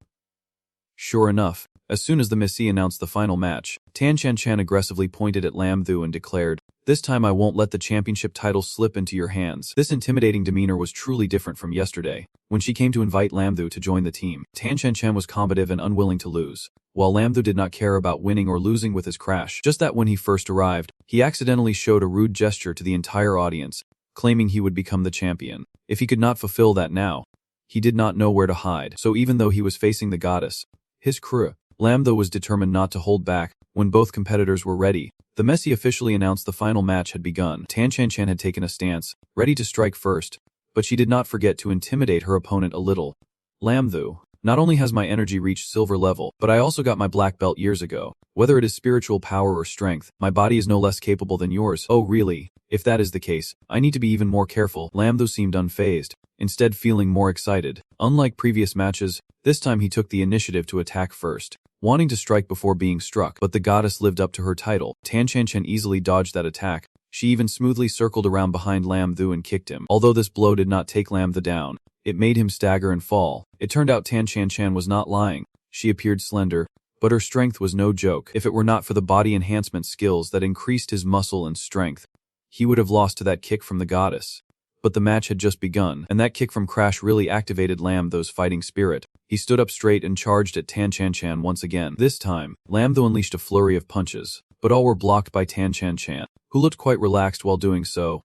Sure enough, as soon as the Messi announced the final match, Tan Chan Chan aggressively pointed at Lam Thu and declared, "This time I won't let the championship title slip into your hands." This intimidating demeanor was truly different from yesterday. When she came to invite Lam Thu to join the team, Tan Chan Chan was combative and unwilling to lose, while Lam Thu did not care about winning or losing with his crash. Just that when he first arrived, he accidentally showed a rude gesture to the entire audience, claiming he would become the champion. If he could not fulfill that now, he did not know where to hide. So even though he was facing the goddess, his crew, Lam Thu was determined not to hold back. When both competitors were ready, the Messi officially announced the final match had begun. Tan Chan Chan had taken a stance, ready to strike first, but she did not forget to intimidate her opponent a little. "Lam Thu, not only has my energy reached silver level, but I also got my black belt years ago. Whether it is spiritual power or strength, my body is no less capable than yours." "Oh really? If that is the case, I need to be even more careful." Lam Thu seemed unfazed, instead feeling more excited. Unlike previous matches, this time he took the initiative to attack first, wanting to strike before being struck, but the goddess lived up to her title. Tan Chan Chan easily dodged that attack. She even smoothly circled around behind Lam Thu and kicked him. Although this blow did not take Lam Thu down, it made him stagger and fall. It turned out Tan Chan Chan was not lying. She appeared slender, but her strength was no joke. If it were not for the body enhancement skills that increased his muscle and strength, he would have lost to that kick from the goddess. But the match had just begun, and that kick from Crash really activated Lam Thu's fighting spirit. He stood up straight and charged at Tan Chan Chan once again. This time, Lam Thu unleashed a flurry of punches, but all were blocked by Tan Chan Chan, who looked quite relaxed while doing so.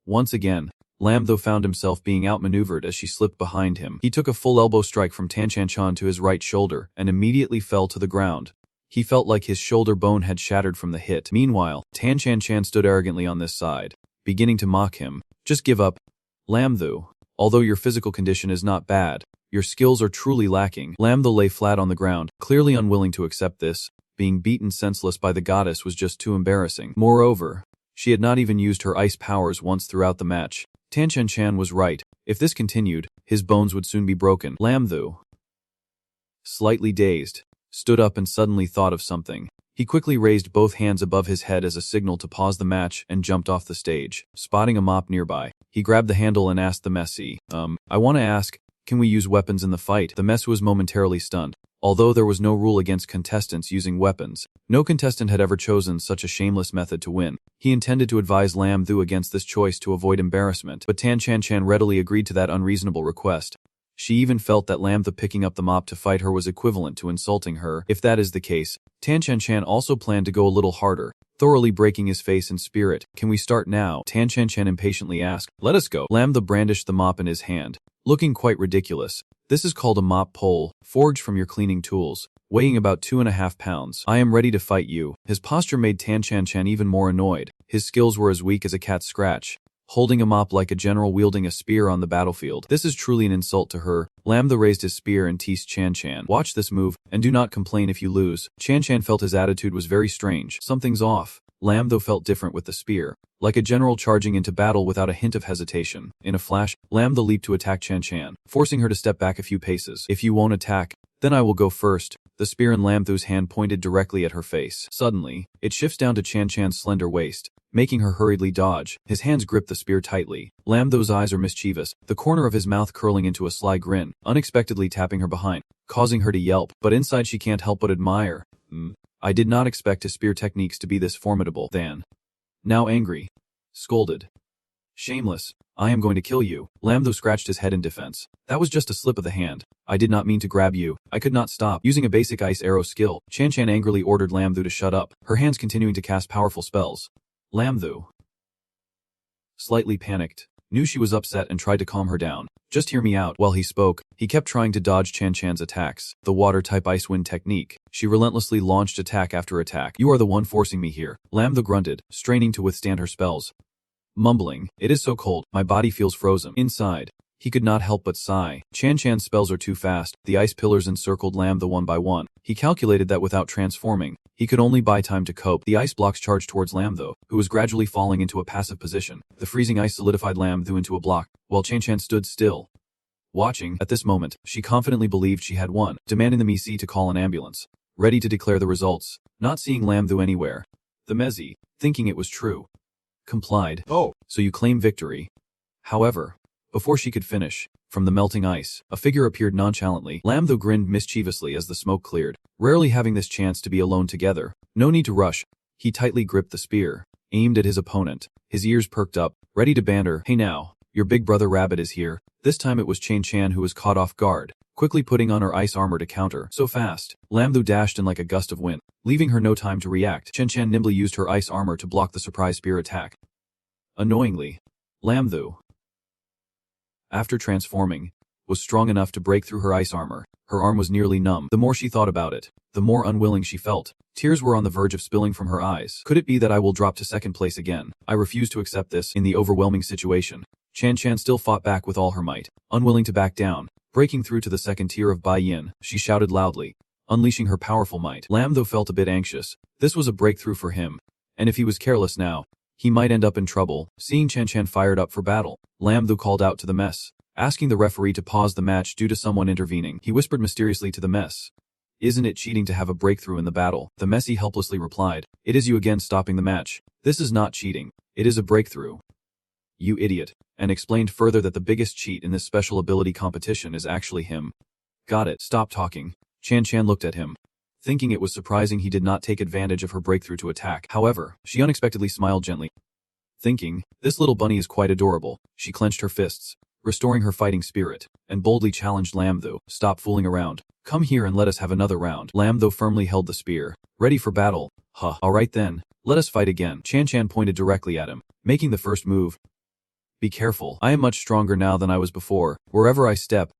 Once again, Lam Thu found himself being outmaneuvered as she slipped behind him. He took a full elbow strike from Tan Chan Chan to his right shoulder and immediately fell to the ground. He felt like his shoulder bone had shattered from the hit. Meanwhile, Tan Chan Chan stood arrogantly on this side, beginning to mock him. "Just give up. Lam Thu, although your physical condition is not bad, your skills are truly lacking." Lam Thu lay flat on the ground, clearly unwilling to accept this. Being beaten senseless by the goddess was just too embarrassing. Moreover, She had not even used her ice powers once throughout the match. Tan Chen was right. If this continued, his bones would soon be broken. Lam Thu, slightly dazed, stood up and suddenly thought of something. He quickly raised both hands above his head as a signal to pause the match and jumped off the stage. Spotting a mop nearby, he grabbed the handle and asked the Messi, I want to ask, can we use weapons in the fight? The Messi was momentarily stunned. Although there was no rule against contestants using weapons, no contestant had ever chosen such a shameless method to win. He intended to advise Lam Thu against this choice to avoid embarrassment, but Tan Chen readily agreed to that unreasonable request. She even felt that Lam Thu picking up the mop to fight her was equivalent to insulting her. If that is the case, Tan Chen also planned to go a little harder, thoroughly breaking his face and spirit. Can we start now? Tan Chen impatiently asked. Let us go. Lam Thu brandished the mop in his hand, looking quite ridiculous. This is called a mop pole, forged from your cleaning tools, weighing about 2.5 pounds. I am ready to fight you. His posture made Tan Chen even more annoyed. His skills were as weak as a cat's scratch, holding a mop like a general wielding a spear on the battlefield. This is truly an insult to her. Lam Thu raised his spear and teased Chan. Watch this move, and do not complain if you lose. Chan felt his attitude was very strange. Something's off. Lam Thu felt different with the spear, like a general charging into battle without a hint of hesitation. In a flash, Lam Thu leaped to attack Chan, forcing her to step back a few paces. If you won't attack, then I will go first. The spear in Lam Thu's hand pointed directly at her face. Suddenly, it shifts down to Chan's slender waist, making her hurriedly dodge. His hands grip the spear tightly. Lam Thu's eyes are mischievous, the corner of his mouth curling into a sly grin, unexpectedly tapping her behind, causing her to yelp, but inside she can't help but admire. I did not expect his spear techniques to be this formidable. Then, now angry, scolded. Shameless, I am going to kill you. Lam Thu scratched his head in defense. That was just a slip of the hand. I did not mean to grab you. I could not stop. Using a basic ice arrow skill, Chan angrily ordered Lam Thu to shut up, her hands continuing to cast powerful spells. Lam Thu, slightly panicked, knew she was upset and tried to calm her down. Just hear me out. While he spoke, he kept trying to dodge Chan's attacks. The water-type ice wind technique. She relentlessly launched attack after attack. You are the one forcing me here. Lam Thu grunted, straining to withstand her spells. Mumbling, it is so cold, my body feels frozen. Inside, he could not help but sigh. Chan's spells are too fast. The ice pillars encircled Lam Thu one by one. He calculated that without transforming, he could only buy time to cope. The ice blocks charged towards Lam Thu, who was gradually falling into a passive position. The freezing ice solidified Lam Thu into a block, while Chan stood still, watching. At this moment, she confidently believed she had won, demanding the Messi to call an ambulance, ready to declare the results. Not seeing Lam Thu anywhere, the Messi, thinking it was true, complied. Oh, so you claim victory. However, before she could finish, from the melting ice, a figure appeared nonchalantly. Lam Thu grinned mischievously as the smoke cleared, rarely having this chance to be alone together. No need to rush. He tightly gripped the spear, aimed at his opponent. His ears perked up, ready to banter. Hey now, your big brother Rabbit is here. This time it was Chan who was caught off guard, quickly putting on her ice armor to counter. So fast, Lam Thu dashed in like a gust of wind, leaving her no time to react. Chan nimbly used her ice armor to block the surprise spear attack. Annoyingly, Lam Thu, after transforming, was strong enough to break through her ice armor. Her arm was nearly numb. The more she thought about it, the more unwilling she felt. Tears were on the verge of spilling from her eyes. Could it be that I will drop to second place again? I refuse to accept this. In the overwhelming situation, Chan still fought back with all her might, unwilling to back down. Breaking through to the second tier of Bai Yin, she shouted loudly, unleashing her powerful might. Lam Thu felt a bit anxious. This was a breakthrough for him, and if he was careless now, he might end up in trouble. Seeing Chan fired up for battle, Lam Thu called out to the mess, asking the referee to pause the match due to someone intervening. He whispered mysteriously to the mess, isn't it cheating to have a breakthrough in the battle? The Messi helplessly replied, it is you again stopping the match. This is not cheating. It is a breakthrough. You idiot. And explained further that the biggest cheat in this special ability competition is actually him. Got it. Stop talking. Chan looked at him, thinking it was surprising he did not take advantage of her breakthrough to attack. However, she unexpectedly smiled gently, thinking, this little bunny is quite adorable. She clenched her fists, restoring her fighting spirit, and boldly challenged Lam Thu, stop fooling around. Come here and let us have another round. Lam Thu firmly held the spear, ready for battle. Alright then, let us fight again. Chan pointed directly at him, making the first move. Be careful. I am much stronger now than I was before. Wherever I step,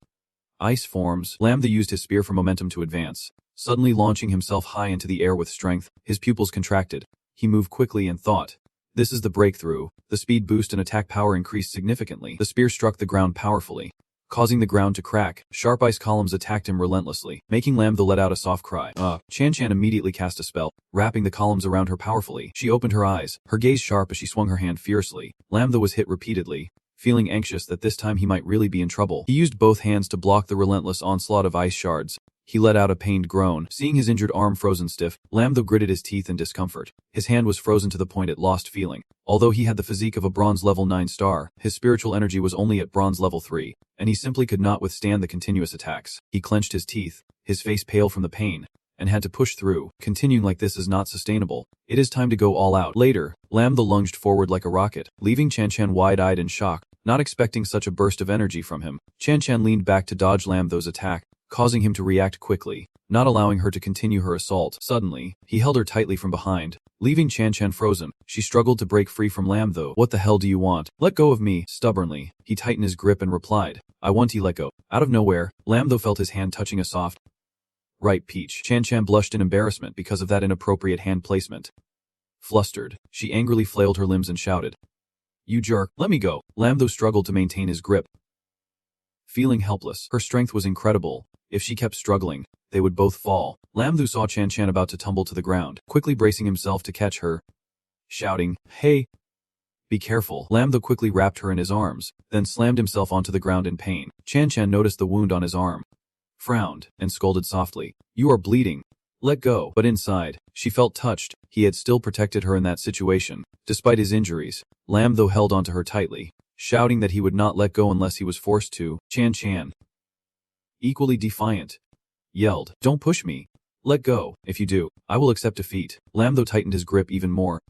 ice forms. Lam Thu used his spear for momentum to advance, suddenly launching himself high into the air with strength. His pupils contracted. He moved quickly and thought, this is the breakthrough. The speed boost and attack power increased significantly. The spear struck the ground powerfully, causing the ground to crack. Sharp ice columns attacked him relentlessly, making Lambda let out a soft cry. Chan immediately cast a spell, wrapping the columns around her powerfully. She opened her eyes, her gaze sharp as she swung her hand fiercely. Lambda was hit repeatedly, feeling anxious that this time he might really be in trouble. He used both hands to block the relentless onslaught of ice shards. He let out a pained groan. Seeing his injured arm frozen stiff, Lambda gritted his teeth in discomfort. His hand was frozen to the point it lost feeling. Although he had the physique of a bronze level 9 star, his spiritual energy was only at bronze level 3, and he simply could not withstand the continuous attacks. He clenched his teeth, his face pale from the pain, and had to push through. Continuing like this is not sustainable. It is time to go all out. Later, Lambda lunged forward like a rocket, leaving Chan wide-eyed in shock, not expecting such a burst of energy from him. Chan leaned back to dodge Lambda's attack, causing him to react quickly, not allowing her to continue her assault. Suddenly, he held her tightly from behind, leaving Chan frozen. She struggled to break free from Lambda. "What the hell do you want? Let go of me." Stubbornly, he tightened his grip and replied, "I want you let go." Out of nowhere, Lambda felt his hand touching a soft, right peach. Chan blushed in embarrassment because of that inappropriate hand placement. Flustered, she angrily flailed her limbs and shouted, "You jerk, let me go." Lambda struggled to maintain his grip. Feeling helpless, her strength was incredible. If she kept struggling, they would both fall. Lambda saw Chan about to tumble to the ground, quickly bracing himself to catch her, shouting, "Hey, be careful." Lambda quickly wrapped her in his arms, then slammed himself onto the ground in pain. Chan noticed the wound on his arm, frowned, and scolded softly, "You are bleeding. Let go." But inside, she felt touched. He had still protected her in that situation. Despite his injuries, Lambda held onto her tightly, shouting that he would not let go unless he was forced to. Chan, equally defiant, yelled, "Don't push me. Let go. If you do, I will accept defeat." Lambda tightened his grip even more,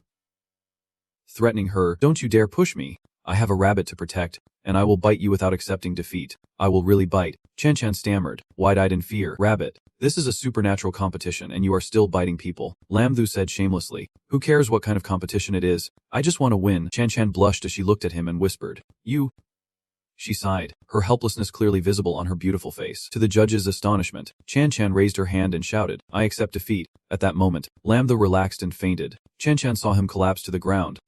threatening her, "Don't you dare push me. I have a rabbit to protect, and I will bite you without accepting defeat. I will really bite." Chan stammered, wide-eyed in fear. "Rabbit, this is a supernatural competition and you are still biting people," Lambda said shamelessly. "Who cares what kind of competition it is? I just want to win." Chan blushed as she looked at him and whispered, "You." She sighed, her helplessness clearly visible on her beautiful face. To the judge's astonishment, Chan raised her hand and shouted, "I accept defeat." At that moment, Lambda relaxed and fainted. Chan saw him collapse to the ground,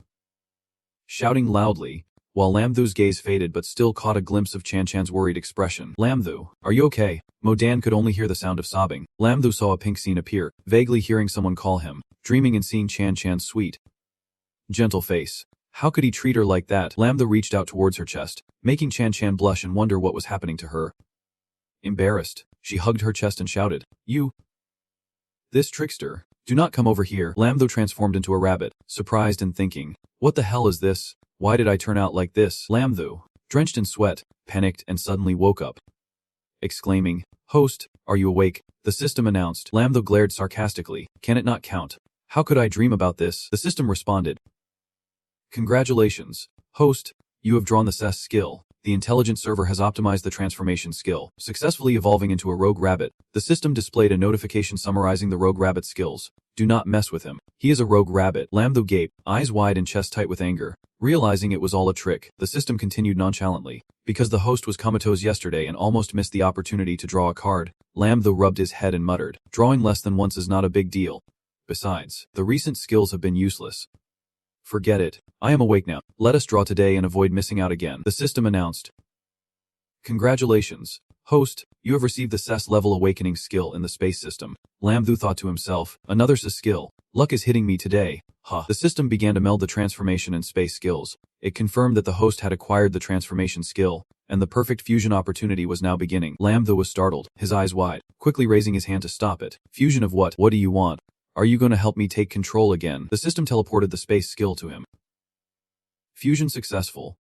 shouting loudly, while Lambda's gaze faded but still caught a glimpse of Chan worried expression. "Lambda, are you okay?" Modan could only hear the sound of sobbing. Lambda saw a pink scene appear, vaguely hearing someone call him, dreaming and seeing Chan sweet, gentle face. How could he treat her like that? Lambda reached out towards her chest, making Chan blush and wonder what was happening to her. Embarrassed, she hugged her chest and shouted, "You, this trickster, do not come over here." Lambda transformed into a rabbit, surprised and thinking, "What the hell is this? Why did I turn out like this?" Lambda, drenched in sweat, panicked and suddenly woke up, exclaiming, "Host, are you awake?" The system announced. Lambda glared sarcastically, "Can it not count? How could I dream about this?" The system responded, "Congratulations, host, you have drawn the SSS skill. The intelligent server has optimized the transformation skill, successfully evolving into a rogue rabbit." The system displayed a notification summarizing the rogue rabbit's skills. "Do not mess with him. He is a rogue rabbit." Lambda gaped, eyes wide and chest tight with anger. Realizing it was all a trick, the system continued nonchalantly. Because the host was comatose yesterday and almost missed the opportunity to draw a card, Lambda rubbed his head and muttered, "Drawing less than once is not a big deal. Besides, the recent skills have been useless. Forget it. I am awake now. Let us draw today and avoid missing out again." The system announced, "Congratulations, host, you have received the SSS level awakening skill in the space system." Lambda thought to himself, "Another SSS skill. Luck is hitting me today. Huh." The system began to meld the transformation and space skills. It confirmed that the host had acquired the transformation skill, and the perfect fusion opportunity was now beginning. Lambda was startled, his eyes wide, quickly raising his hand to stop it. "Fusion of what? What do you want? Are you going to help me take control again?" The system teleported the space skill to him. "Fusion successful.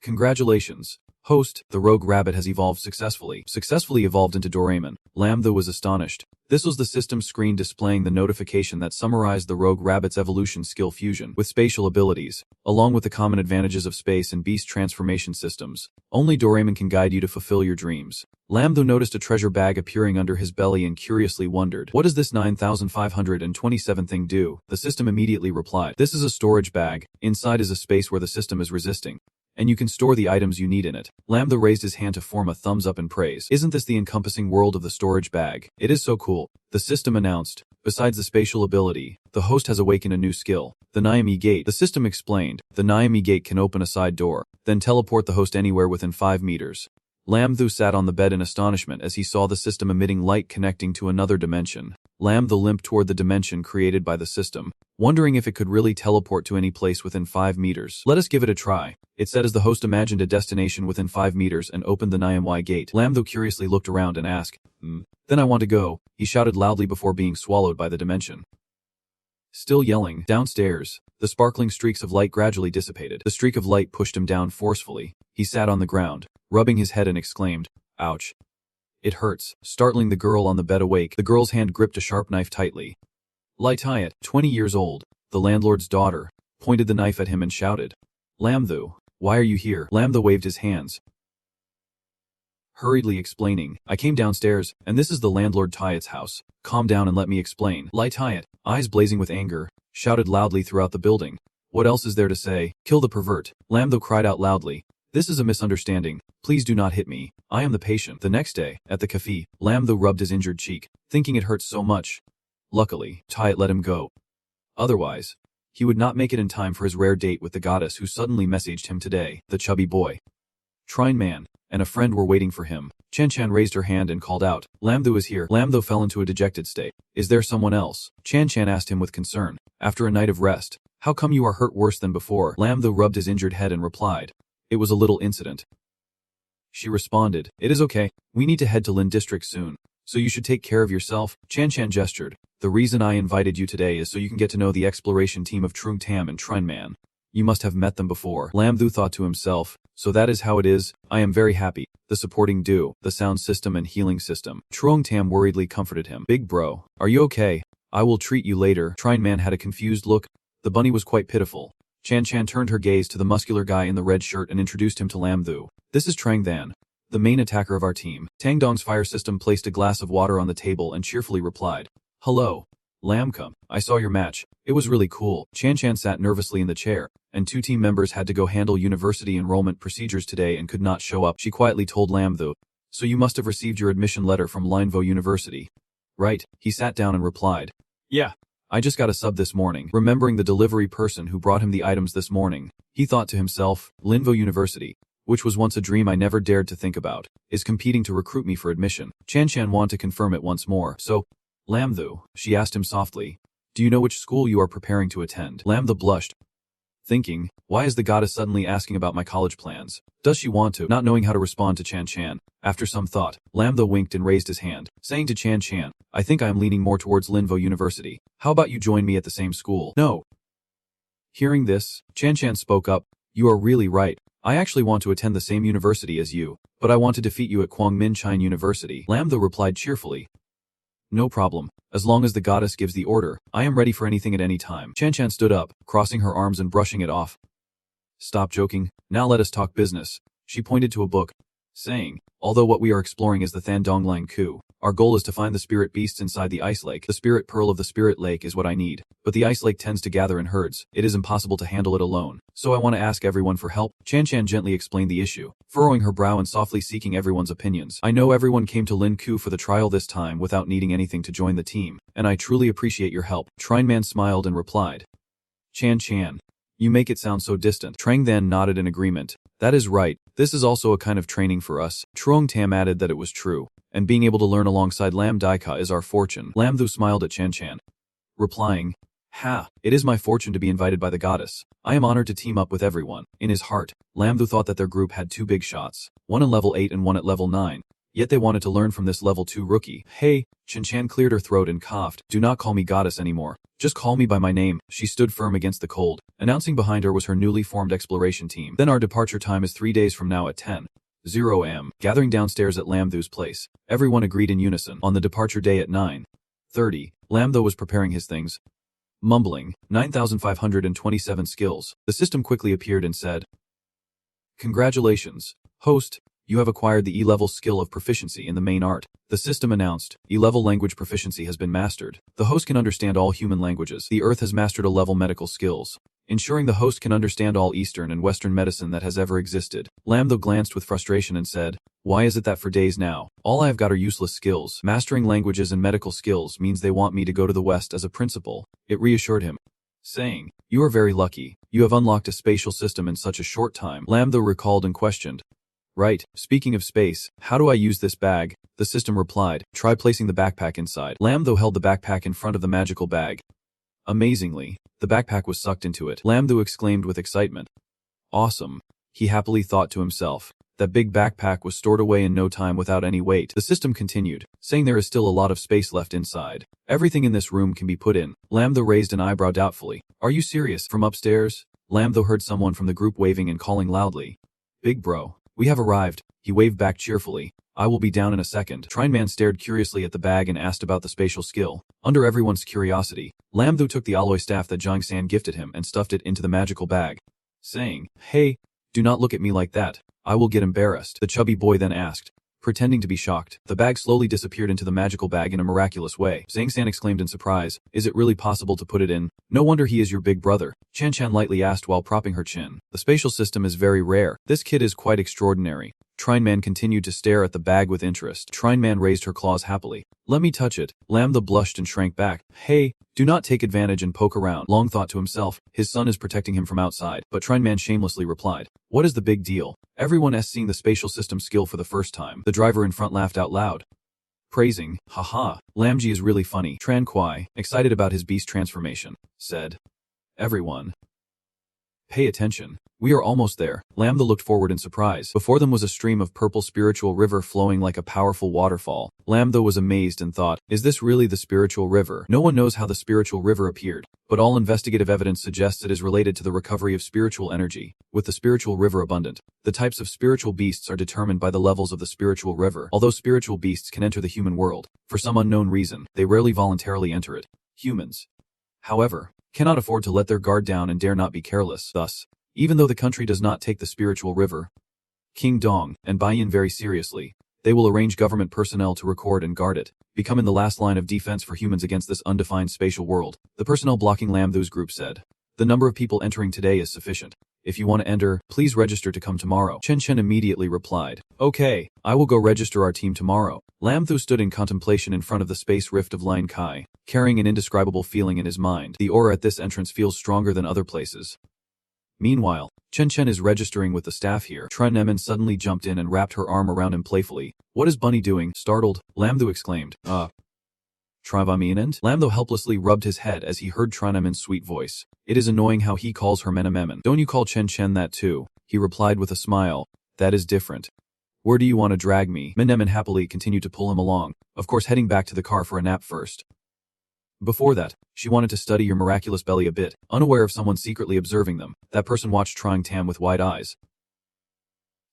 Congratulations, host, the rogue rabbit has evolved successfully." Successfully evolved into Doraemon. Lambda was astonished. This was the system screen displaying the notification that summarized the rogue rabbit's evolution skill fusion with spatial abilities, along with the common advantages of space and beast transformation systems. Only Doraemon can guide you to fulfill your dreams. Lambda noticed a treasure bag appearing under his belly and curiously wondered, "What does this 9527 thing do?" The system immediately replied, "This is a storage bag. Inside is a space where the system is resisting, and you can store the items you need in it." Lambda raised his hand to form a thumbs up in praise. "Isn't this the encompassing world of the storage bag? It is so cool." The system announced, "Besides the spatial ability, the host has awakened a new skill, the Niami Gate." The system explained, "The Niami Gate can open a side door, then teleport the host anywhere within 5 meters. Lam Thu sat on the bed in astonishment as he saw the system emitting light connecting to another dimension. Lam Thu limped toward the dimension created by the system, wondering if it could really teleport to any place within 5 meters. Let us give it a try, it said as the host imagined a destination within 5 meters and opened the Nyamwai gate. Lam Thu curiously looked around and asked, Then I want to go, he shouted loudly before being swallowed by the dimension. Still yelling, downstairs, the sparkling streaks of light gradually dissipated. The streak of light pushed him down forcefully. He sat on the ground, rubbing his head and exclaimed, Ouch. It hurts. Startling the girl on the bed awake, the girl's hand gripped a sharp knife tightly. Lai Tayat, 20 years old, the landlord's daughter, pointed the knife at him and shouted, Lam Thu, why are you here? Lam Thu waved his hands, hurriedly explaining, I came downstairs, and this is the landlord Tayat's house. Calm down and let me explain. Lai Tayat, eyes blazing with anger, shouted loudly throughout the building. What else is there to say? Kill the pervert. Lam Thu cried out loudly. This is a misunderstanding. Please do not hit me. I am the patient. The next day, at the cafe, Lam Thu rubbed his injured cheek, thinking it hurt so much. Luckily, Tayat let him go. Otherwise, he would not make it in time for his rare date with the goddess who suddenly messaged him today, the chubby boy. Trine Man and a friend were waiting for him. Chan Chan raised her hand and called out, Lam Thu is here. Lam Thu fell into a dejected state. Is there someone else? Chan Chan asked him with concern. After a night of rest, how come you are hurt worse than before? Lam Thu rubbed his injured head and replied, It was a little incident. She responded, It is okay. We need to head to Lin District soon, so you should take care of yourself. Chan Chan gestured. The reason I invited you today is so you can get to know the exploration team of Trung Tam and Trine Man. You must have met them before. Lam Thu thought to himself, so that is how it is. I am very happy. The supporting do, the sound system and healing system. Trung Tam worriedly comforted him. Big bro, are you okay? I will treat you later. Trine Man had a confused look. The bunny was quite pitiful. Chan Chan turned her gaze to the muscular guy in the red shirt and introduced him to Lam Thu. This is Trang Than, the main attacker of our team. Tang Dong's fire system placed a glass of water on the table and cheerfully replied, Hello, Lamka. I saw your match. It was really cool. Chan Chan sat nervously in the chair, and 2 team members had to go handle university enrollment procedures today and could not show up. She quietly told Lam Thu, So you must have received your admission letter from Linvo University. Right, he sat down and replied, Yeah. I just got a sub this morning. Remembering the delivery person who brought him the items this morning, he thought to himself, Linvo University, which was once a dream I never dared to think about, is competing to recruit me for admission. Chan Chan wanted to confirm it once more. So, Lam Thu, she asked him softly, Do you know which school you are preparing to attend? Lam Thu blushed, thinking, why is the goddess suddenly asking about my college plans? Does she want to? Not knowing how to respond to Chan Chan, after some thought, Lam Thu winked and raised his hand, saying to Chan Chan, I think I am leaning more towards Linvo University. How about you join me at the same school? No. Hearing this, Chan Chan spoke up, You are really right. I actually want to attend the same university as you, but I want to defeat you at Kwangmin Chine University. Lam Thu replied cheerfully, No problem. As long as the goddess gives the order, I am ready for anything at any time. Chan Chan stood up, crossing her arms and brushing it off. Stop joking. Now let us talk business. She pointed to a book, saying, Although what we are exploring is the Thandongline Ku, our goal is to find the spirit beasts inside the ice lake. The spirit pearl of the spirit lake is what I need, but the ice lake tends to gather in herds. It is impossible to handle it alone, so I want to ask everyone for help. Chan Chan gently explained the issue, furrowing her brow and softly seeking everyone's opinions. I know everyone came to Lin Ku for the trial this time without needing anything to join the team, and I truly appreciate your help. Trine Man smiled and replied, Chan Chan, you make it sound so distant. Trang Than nodded in agreement. That is right. This is also a kind of training for us. Trung Tam added that it was true, and being able to learn alongside Lam Daika is our fortune. Lam Thu smiled at Chan Chan, replying, Ha, it is my fortune to be invited by the goddess. I am honored to team up with everyone. In his heart, Lam Thu thought that their group had 2 big shots, one at level 8 and one at level 9. Yet they wanted to learn from this level 2 rookie. Hey, Chan Chan cleared her throat and coughed. Do not call me goddess anymore. Just call me by my name. She stood firm against the cold. Announcing behind her was her newly formed exploration team. Then our departure time is 3 days from now at 10:00 am. Gathering downstairs at Lam Thu's place, everyone agreed in unison. On the departure day at 9:30, Lam Thu was preparing his things, mumbling, 9,527 skills. The system quickly appeared and said, Congratulations, host. You have acquired the E-level skill of proficiency in the main art. The system announced, E-level language proficiency has been mastered. The host can understand all human languages. The Earth has mastered A-level medical skills, ensuring the host can understand all Eastern and Western medicine that has ever existed. Lam Thu glanced with frustration and said, Why is it that for days now, all I have got are useless skills? Mastering languages and medical skills means they want me to go to the West as a principal. It reassured him, saying, You are very lucky. You have unlocked a spatial system in such a short time. Lam Thu recalled and questioned, Right, speaking of space, how do I use this bag? The system replied, try placing the backpack inside. Lamtho held the backpack in front of the magical bag. Amazingly, the backpack was sucked into it. Lamtho exclaimed with excitement. Awesome. He happily thought to himself. That big backpack was stored away in no time without any weight. The system continued, saying there is still a lot of space left inside. Everything in this room can be put in. Lamtho raised an eyebrow doubtfully. Are you serious? From upstairs? Lamtho heard someone from the group waving and calling loudly. Big bro, we have arrived. He waved back cheerfully. I will be down in a second. Trineman stared curiously at the bag and asked about the spatial skill. Under everyone's curiosity, Lamtho took the alloy staff that Jang-san gifted him and stuffed it into the magical bag, saying, Hey, do not look at me like that. I will get embarrassed. The chubby boy then asked, pretending to be shocked. The bag slowly disappeared into the magical bag in a miraculous way. Zhang-san exclaimed in surprise, is it really possible to put it in? No wonder he is your big brother. Chan-chan lightly asked while propping her chin. The spatial system is very rare. This kid is quite extraordinary. Trineman continued to stare at the bag with interest. Trineman raised her claws happily. Let me touch it. Lamtho blushed and shrank back. Hey, do not take advantage and poke around. Long thought to himself, his son is protecting him from outside. But Trineman shamelessly replied, what is the big deal? Everyone has seen the spatial system skill for the first time. The driver in front laughed out loud, praising, haha, Lamji is really funny. Tran Kwai, excited about his beast transformation, said. Everyone, pay attention. We are almost there. Lamtho looked forward in surprise. Before them was a stream of purple spiritual river flowing like a powerful waterfall. Lamtho was amazed and thought, is this really the spiritual river? No one knows how the spiritual river appeared, but all investigative evidence suggests it is related to the recovery of spiritual energy, with the spiritual river abundant. The types of spiritual beasts are determined by the levels of the spiritual river. Although spiritual beasts can enter the human world, for some unknown reason, they rarely voluntarily enter it. Humans, however, cannot afford to let their guard down and dare not be careless. Thus, even though the country does not take the spiritual river, King Dong, and Baiyin very seriously, they will arrange government personnel to record and guard it, becoming the last line of defense for humans against this undefined spatial world. The personnel blocking Lamtho's group said, the number of people entering today is sufficient. If you want to enter, please register to come tomorrow. Chen Chen immediately replied, okay, I will go register our team tomorrow. Lamtho stood in contemplation in front of the space rift of Lion Kai, carrying an indescribable feeling in his mind. The aura at this entrance feels stronger than other places. Meanwhile, Chen Chen is registering with the staff here. Trineman suddenly jumped in and wrapped her arm around him playfully. What is Bunny doing? Startled, Lamtho exclaimed, Travaminant? Lamtho helplessly rubbed his head as he heard Trineman's sweet voice. It is annoying how he calls her Menememen. Don't you call Chen Chen that too? He replied with a smile. That is different. Where do you want to drag me? Menemen happily continued to pull him along, of course heading back to the car for a nap first. Before that, she wanted to study your miraculous belly a bit, unaware of someone secretly observing them. That person watched Trying Tam with wide eyes,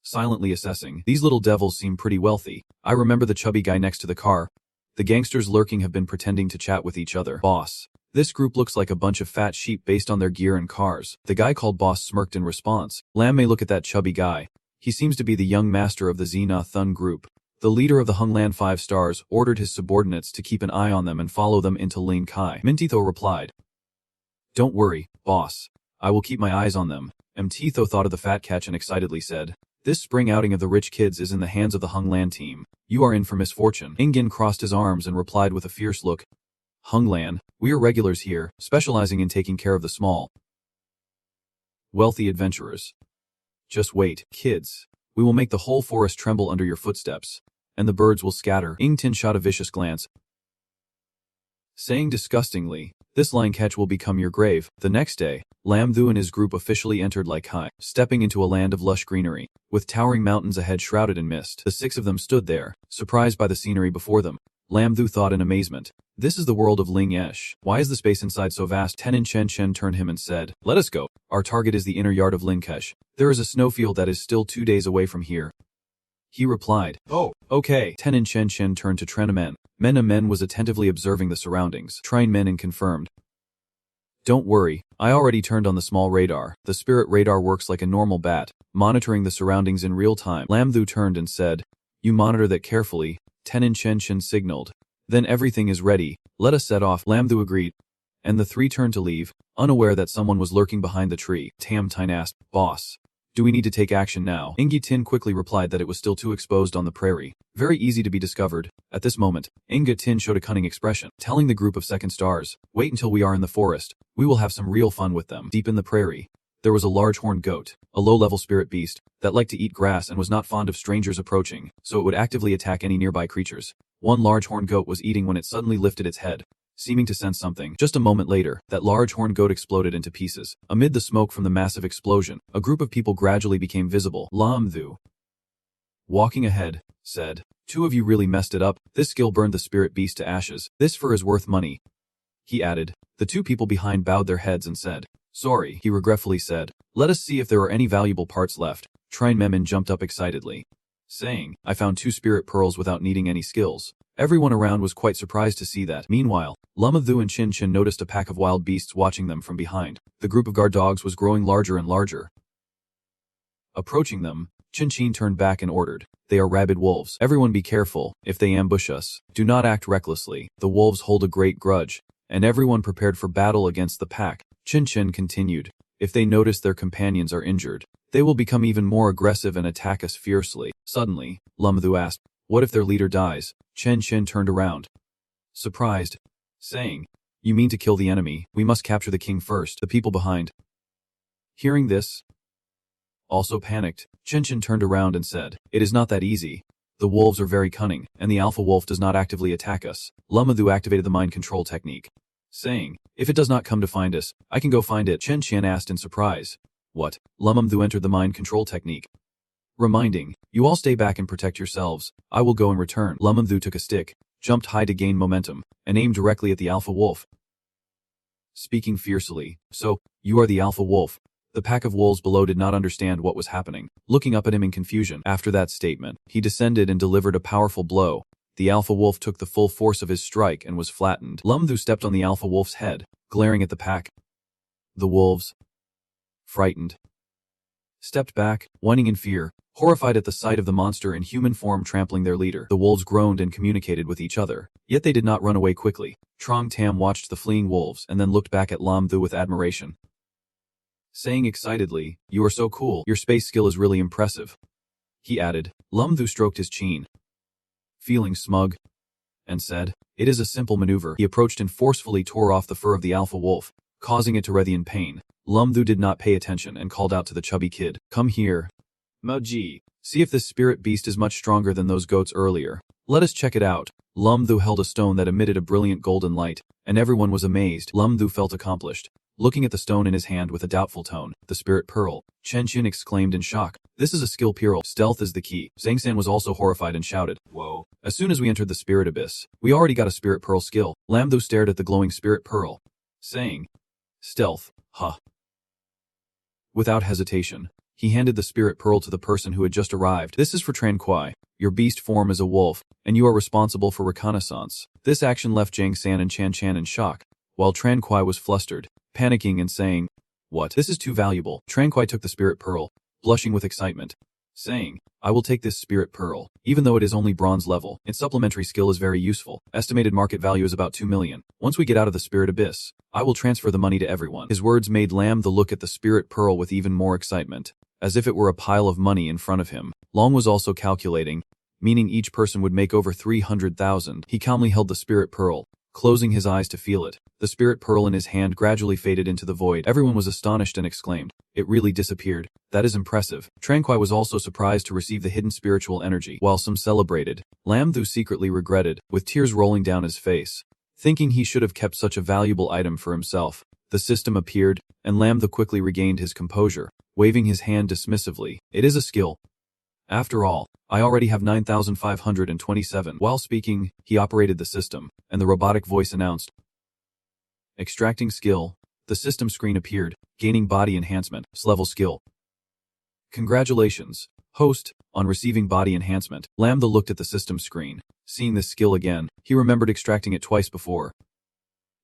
silently assessing. These little devils seem pretty wealthy. I remember the chubby guy next to the car. The gangsters lurking have been pretending to chat with each other. Boss. This group looks like a bunch of fat sheep based on their gear and cars. The guy called Boss smirked in response. Lam may look at that chubby guy. He seems to be the young master of the Xena Thun group. The leader of the Hunglan 5 Stars ordered his subordinates to keep an eye on them and follow them into Lane Kai. Mintitho replied, don't worry, boss. I will keep my eyes on them. Mtitho thought of the fat catch and excitedly said, this spring outing of the rich kids is in the hands of the Hunglan team. You are in for misfortune. Ingin crossed his arms and replied with a fierce look, Hunglan, we are regulars here, specializing in taking care of the small, wealthy adventurers. Just wait, kids. We will make the whole forest tremble under your footsteps, and the birds will scatter. Ingtin shot a vicious glance, saying disgustingly, this lion catch will become your grave. The next day, Lam Thu and his group officially entered Lai Kai, stepping into a land of lush greenery, with towering mountains ahead shrouded in mist. The 6 of them stood there, surprised by the scenery before them. Lam Thu thought in amazement, this is the world of Ling Esh. Why is the space inside so vast? Tenin Chen Chen turned him and said, let us go. Our target is the inner yard of Linkesh. There is a snowfield that is still 2 days away from here. He replied, oh, okay. Tenin Chen Chen turned to Trenamen. Men was attentively observing the surroundings. Train Men and confirmed, don't worry, I already turned on the small radar. The spirit radar works like a normal bat, monitoring the surroundings in real time. Lam Thu turned and said, you monitor that carefully. Tenin Chen Chen signaled, then everything is ready. Let us set off. Lam Thu agreed, and the 3 turned to leave, unaware that someone was lurking behind the tree. Tam Tine asked, boss, do we need to take action now? Ingi Tin quickly replied that it was still too exposed on the prairie, very easy to be discovered. At this moment, Inga Tin showed a cunning expression, telling the group of 2nd stars, wait until we are in the forest. We will have some real fun with them. Deep in the prairie, there was a large horned goat, a low-level spirit beast, that liked to eat grass and was not fond of strangers approaching, so it would actively attack any nearby creatures. One large horned goat was eating when it suddenly lifted its head, seeming to sense something. Just a moment later, that large horned goat exploded into pieces. Amid the smoke from the massive explosion, a group of people gradually became visible. Lam-thu, walking ahead, said, "Two of you really messed it up. This skill burned the spirit beast to ashes. This fur is worth money," he added. The two people behind bowed their heads and said, "Sorry," he regretfully said. "Let us see if there are any valuable parts left." Trine Memin jumped up excitedly, saying, "I found 2 spirit pearls without needing any skills." Everyone around was quite surprised to see that. Meanwhile, Lam-thu and Chin Chin noticed a pack of wild beasts watching them from behind. The group of guard dogs was growing larger and larger. Approaching them, Chin Chin turned back and ordered, "They are rabid wolves. Everyone be careful. If they ambush us, do not act recklessly. The wolves hold a great grudge." And everyone prepared for battle against the pack. Chin Chin continued, "If they notice their companions are injured, they will become even more aggressive and attack us fiercely." Suddenly, Lam-thu asked, "What if their leader dies?" Chin Chin turned around, surprised, saying, "You mean to kill the enemy? We must capture the king first." The people behind, hearing this, also panicked. Chin Chin turned around and said, "It is not that easy. The wolves are very cunning, and the alpha wolf does not actively attack us." Lam-thu activated the mind control technique, saying, "If it does not come to find us, I can go find it." Chin Chin asked in surprise, "What?" Lam-thu entered the mind control technique, reminding, "You all stay back and protect yourselves. I will go in return." Lam-thu took a stick, jumped high to gain momentum, and aimed directly at the alpha wolf, speaking fiercely, "So, you are the alpha wolf?" The pack of wolves below did not understand what was happening, looking up at him in confusion. After that statement, he descended and delivered a powerful blow. The alpha wolf took the full force of his strike and was flattened. Lam-thu stepped on the alpha wolf's head, glaring at the pack. The wolves, frightened, stepped back, whining in fear, horrified at the sight of the monster in human form trampling their leader. The wolves groaned and communicated with each other, yet they did not run away quickly. Trong Tam watched the fleeing wolves and then looked back at Lam-thu with admiration, saying excitedly, "You are so cool. Your space skill is really impressive," he added. Lam-thu stroked his chin, feeling smug, and said, "It is a simple maneuver." He approached and forcefully tore off the fur of the alpha wolf, causing it to writhe in pain. Lam-thu did not pay attention and called out to the chubby kid, "Come here, Mao-ji. See if this spirit beast is much stronger than those goats earlier. Let us check it out." Lam-thu held a stone that emitted a brilliant golden light, and everyone was amazed. Lam-thu felt accomplished, looking at the stone in his hand with a doubtful tone. "The spirit pearl," Chen Chin exclaimed in shock. "This is a skill pearl. Stealth is the key." Zhang San was also horrified and shouted, "Whoa. As soon as we entered the spirit abyss, we already got a spirit pearl skill." Lam-thu stared at the glowing spirit pearl, saying, "Stealth, huh?" Without hesitation, he handed the spirit pearl to the person who had just arrived. "This is for Tran Kuai. Your beast form is a wolf, and you are responsible for reconnaissance." This action left Zhang San and Chan Chan in shock, while Tran Kuai was flustered, panicking and saying, "What? This is too valuable." Tran Kuai took the spirit pearl, blushing with excitement, saying, "I will take this spirit pearl. Even though it is only bronze level, its supplementary skill is very useful. Estimated market value is about 2 million. Once we get out of the spirit abyss, I will transfer the money to everyone." His words made Lam-thu look at the spirit pearl with even more excitement, as if it were a pile of money in front of him. Long was also calculating, meaning each person would make over 300,000. He calmly held the spirit pearl, closing his eyes to feel it. The spirit pearl in his hand gradually faded into the void. Everyone was astonished and exclaimed, "It really disappeared. That is impressive." Tran Kuai was also surprised to receive the hidden spiritual energy. While some celebrated, Lam-thu secretly regretted, with tears rolling down his face, thinking he should have kept such a valuable item for himself. The system appeared, and Lam-thu quickly regained his composure, waving his hand dismissively. "It is a skill. After all, I already have 9,527. While speaking, he operated the system, and the robotic voice announced, "Extracting skill." The system screen appeared, gaining body enhancement, level skill. "Congratulations, host, on receiving body enhancement." Lam-thu looked at the system screen. Seeing this skill again, he remembered extracting it twice before,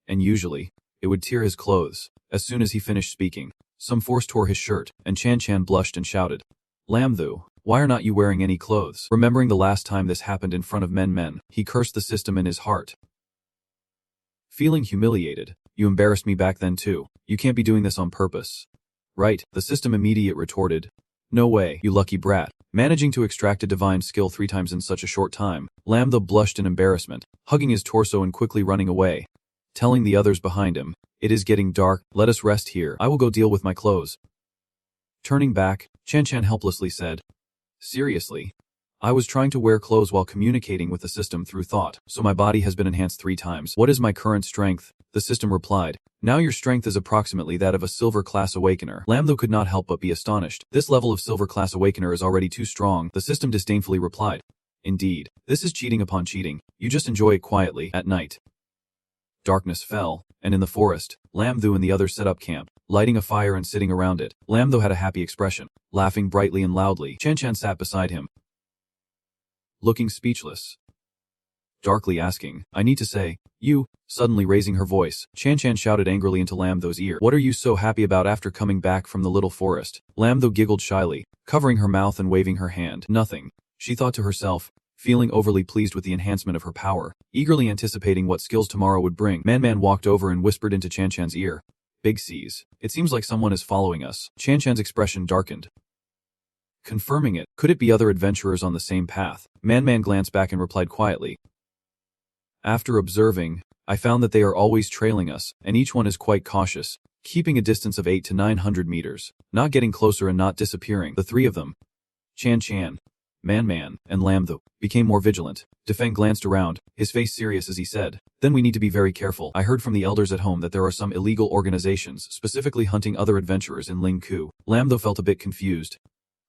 and usually, it would tear his clothes. As soon as he finished speaking, some force tore his shirt, and Chan Chan blushed and shouted, "Lam-thu, why are not you wearing any clothes?" Remembering the last time this happened in front of men, he cursed the system in his heart. Feeling humiliated, "You embarrassed me back then too. You can't be doing this on purpose, right?" The system immediate retorted, "No way, you lucky brat." Managing to extract a divine skill 3 times in such a short time, Lam-thu blushed in embarrassment, hugging his torso and quickly running away, telling the others behind him, "It is getting dark, let us rest here. I will go deal with my clothes." Turning back, Chan Chan helplessly said, "Seriously? I was trying to wear clothes while communicating with the system through thought, so my body has been enhanced 3 times. What is my current strength?" The system replied, "Now your strength is approximately that of a silver-class awakener." Lambda could not help but be astonished. "This level of silver-class awakener is already too strong," the system disdainfully replied. "Indeed, this is cheating upon cheating. You just enjoy it quietly." At night, darkness fell, and in the forest, Lamthu and the others set up camp, lighting a fire and sitting around it. Lamthu had a happy expression, laughing brightly and loudly. Chan Chan sat beside him, looking speechless, darkly asking, "I need to say, you," suddenly raising her voice, Chan Chan shouted angrily into Lamthu's ear, "What are you so happy about after coming back from the little forest?" Lamthu giggled shyly, covering her mouth and waving her hand. "Nothing," she thought to herself, feeling overly pleased with the enhancement of her power, eagerly anticipating what skills tomorrow would bring. Man walked over and whispered into Chan Chan's ear, "Big C's. It seems like someone is following us." Chan Chan's expression darkened, confirming it. Could it be other adventurers on the same path? Man glanced back and replied quietly, "After observing, I found that they are always trailing us, and each one is quite cautious, keeping a distance of 800 to 900 meters, not getting closer and not disappearing." The 3 of them, Chan Chan, Man, and Lamthu, became more vigilant. Defeng glanced around, his face serious as he said, "Then we need to be very careful. I heard from the elders at home that there are some illegal organizations specifically hunting other adventurers in Lingku." Lamthu felt a bit confused.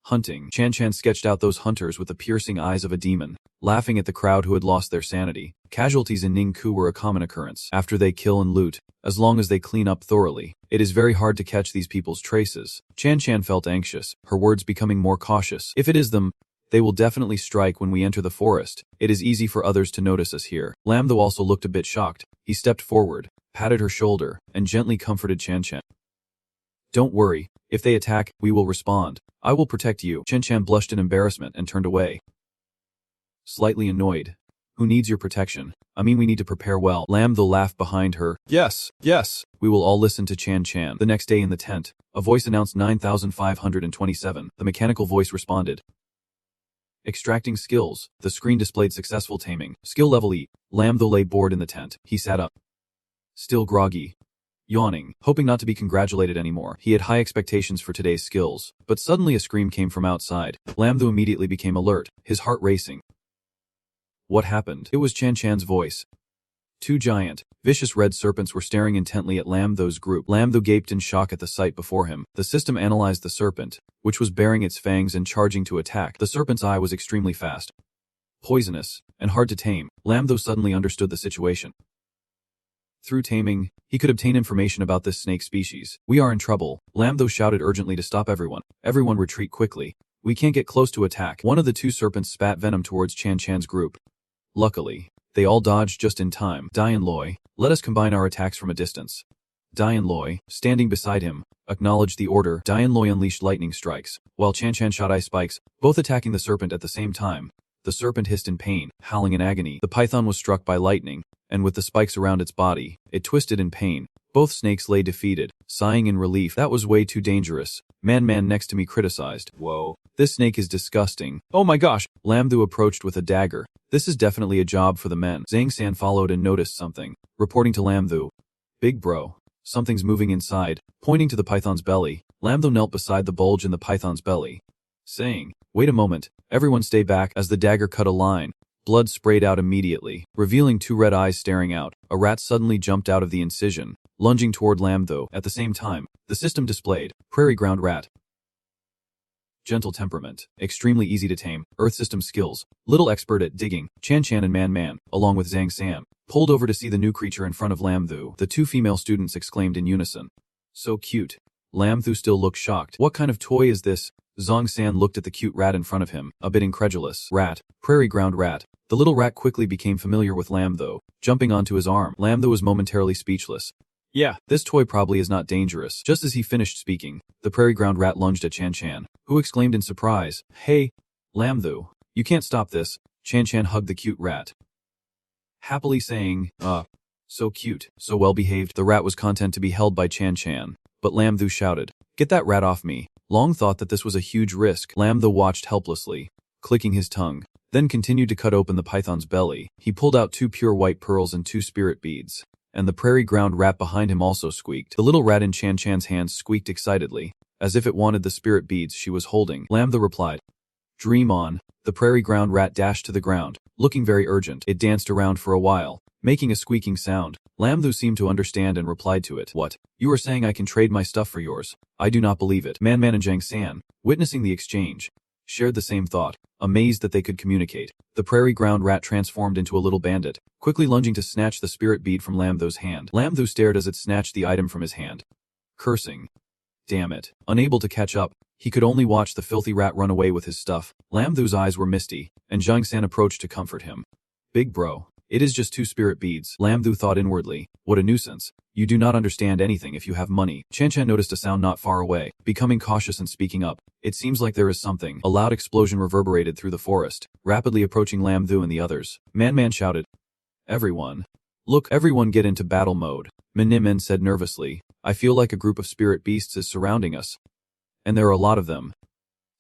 Hunting. Chan Chan sketched out those hunters with the piercing eyes of a demon, laughing at the crowd who had lost their sanity. Casualties in Ningku were a common occurrence. After they kill and loot, as long as they clean up thoroughly, it is very hard to catch these people's traces. Chan Chan felt anxious, her words becoming more cautious. "If it is them, they will definitely strike when we enter the forest. It is easy for others to notice us here." Lamthu also looked a bit shocked. He stepped forward, patted her shoulder, and gently comforted Chan Chan. "Don't worry. If they attack, we will respond. I will protect you." Chan Chan blushed in embarrassment and turned away, slightly annoyed. "Who needs your protection? I mean, we need to prepare well." Lamthu laughed behind her. Yes. We will all listen to Chan Chan." The next day in the tent, a voice announced 9527. The mechanical voice responded, "Extracting skills." The screen displayed successful taming. Skill level E. Lamthu lay bored in the tent. He sat up, still groggy, yawning, hoping not to be congratulated anymore. He had high expectations for today's skills, but suddenly a scream came from outside. Lamthu immediately became alert, his heart racing. What happened? It was Chan Chan's voice. 2 giant, vicious red serpents were staring intently at Lamthu's group. Lamthu gaped in shock at the sight before him. The system analyzed the serpent, which was baring its fangs and charging to attack. The serpent's eye was extremely fast, poisonous, and hard to tame. Lamthu suddenly understood the situation. Through taming, he could obtain information about this snake species. "We are in trouble." Lamthu shouted urgently to stop everyone. "Everyone retreat quickly. We can't get close to attack." One of the 2 serpents spat venom towards Chan Chan's group. Luckily, they all dodged just in time. "Dian Loi, let us combine our attacks from a distance." Dian Loi, standing beside him, acknowledged the order. Dian Loi unleashed lightning strikes, while Chan Chan shot ice spikes, both attacking the serpent at the same time. The serpent hissed in pain, howling in agony. The python was struck by lightning, and with the spikes around its body, it twisted in pain. Both snakes lay defeated, sighing in relief. "That was way too dangerous," Man next to me criticized. "Whoa, this snake is disgusting." "Oh my gosh." Lamthu approached with a dagger. "This is definitely a job for the men." Zhang San followed and noticed something, reporting to Lamthu, "Big bro, something's moving inside." Pointing to the python's belly, Lamthu knelt beside the bulge in the python's belly, saying, "Wait a moment, everyone stay back." As the dagger cut a line, blood sprayed out immediately, revealing 2 red eyes staring out. A rat suddenly jumped out of the incision, lunging toward Lamthu. At the same time, the system displayed, prairie ground rat. Gentle temperament, extremely easy to tame, Earth system skills, little expert at digging. Chan Chan and Man, along with Zhang San, pulled over to see the new creature in front of Lamthu. The 2 female students exclaimed in unison, "So cute." Lamthu still looked shocked. "What kind of toy is this?" Zhang San looked at the cute rat in front of him, a bit incredulous. "Rat, prairie ground rat." The little rat quickly became familiar with Lamthu, jumping onto his arm. Lamthu was momentarily speechless. "Yeah, this toy probably is not dangerous." Just as he finished speaking, the prairie ground rat lunged at Chan Chan, who exclaimed in surprise, "Hey, Lamthu, you can't stop this." Chan Chan hugged the cute rat, happily saying, so cute, so well behaved." The rat was content to be held by Chan Chan, but Lamthu shouted, "Get that rat off me." Long thought that this was a huge risk. Lamthu watched helplessly, clicking his tongue, then continued to cut open the python's belly. He pulled out 2 pure white pearls and 2 spirit beads, and the prairie ground rat behind him also squeaked. The little rat in Chan Chan's hands squeaked excitedly, as if it wanted the spirit beads she was holding. Lam Thu replied, "Dream on." The prairie ground rat dashed to the ground, looking very urgent. It danced around for a while, making a squeaking sound. Lam Thu seemed to understand and replied to it. "What? You are saying I can trade my stuff for yours? I do not believe it." Man and Zhang San, witnessing the exchange, shared the same thought, amazed that they could communicate. The prairie ground rat transformed into a little bandit, quickly lunging to snatch the spirit bead from Lam Thu's hand. Lam Thu stared as it snatched the item from his hand, cursing. Damn it. Unable to catch up, he could only watch the filthy rat run away with his stuff. Lam Thu's eyes were misty, and Zhang San approached to comfort him. "Big bro, it is just 2 spirit beads." Lam Thu thought inwardly, what a nuisance. You do not understand anything if you have money. Chan Chan noticed a sound not far away, becoming cautious and speaking up. "It seems like there is something." A loud explosion reverberated through the forest, rapidly approaching Lam Thu and the others. Man shouted, "Everyone. Look, everyone get into battle mode." Min said nervously, "I feel like a group of spirit beasts is surrounding us. And there are a lot of them."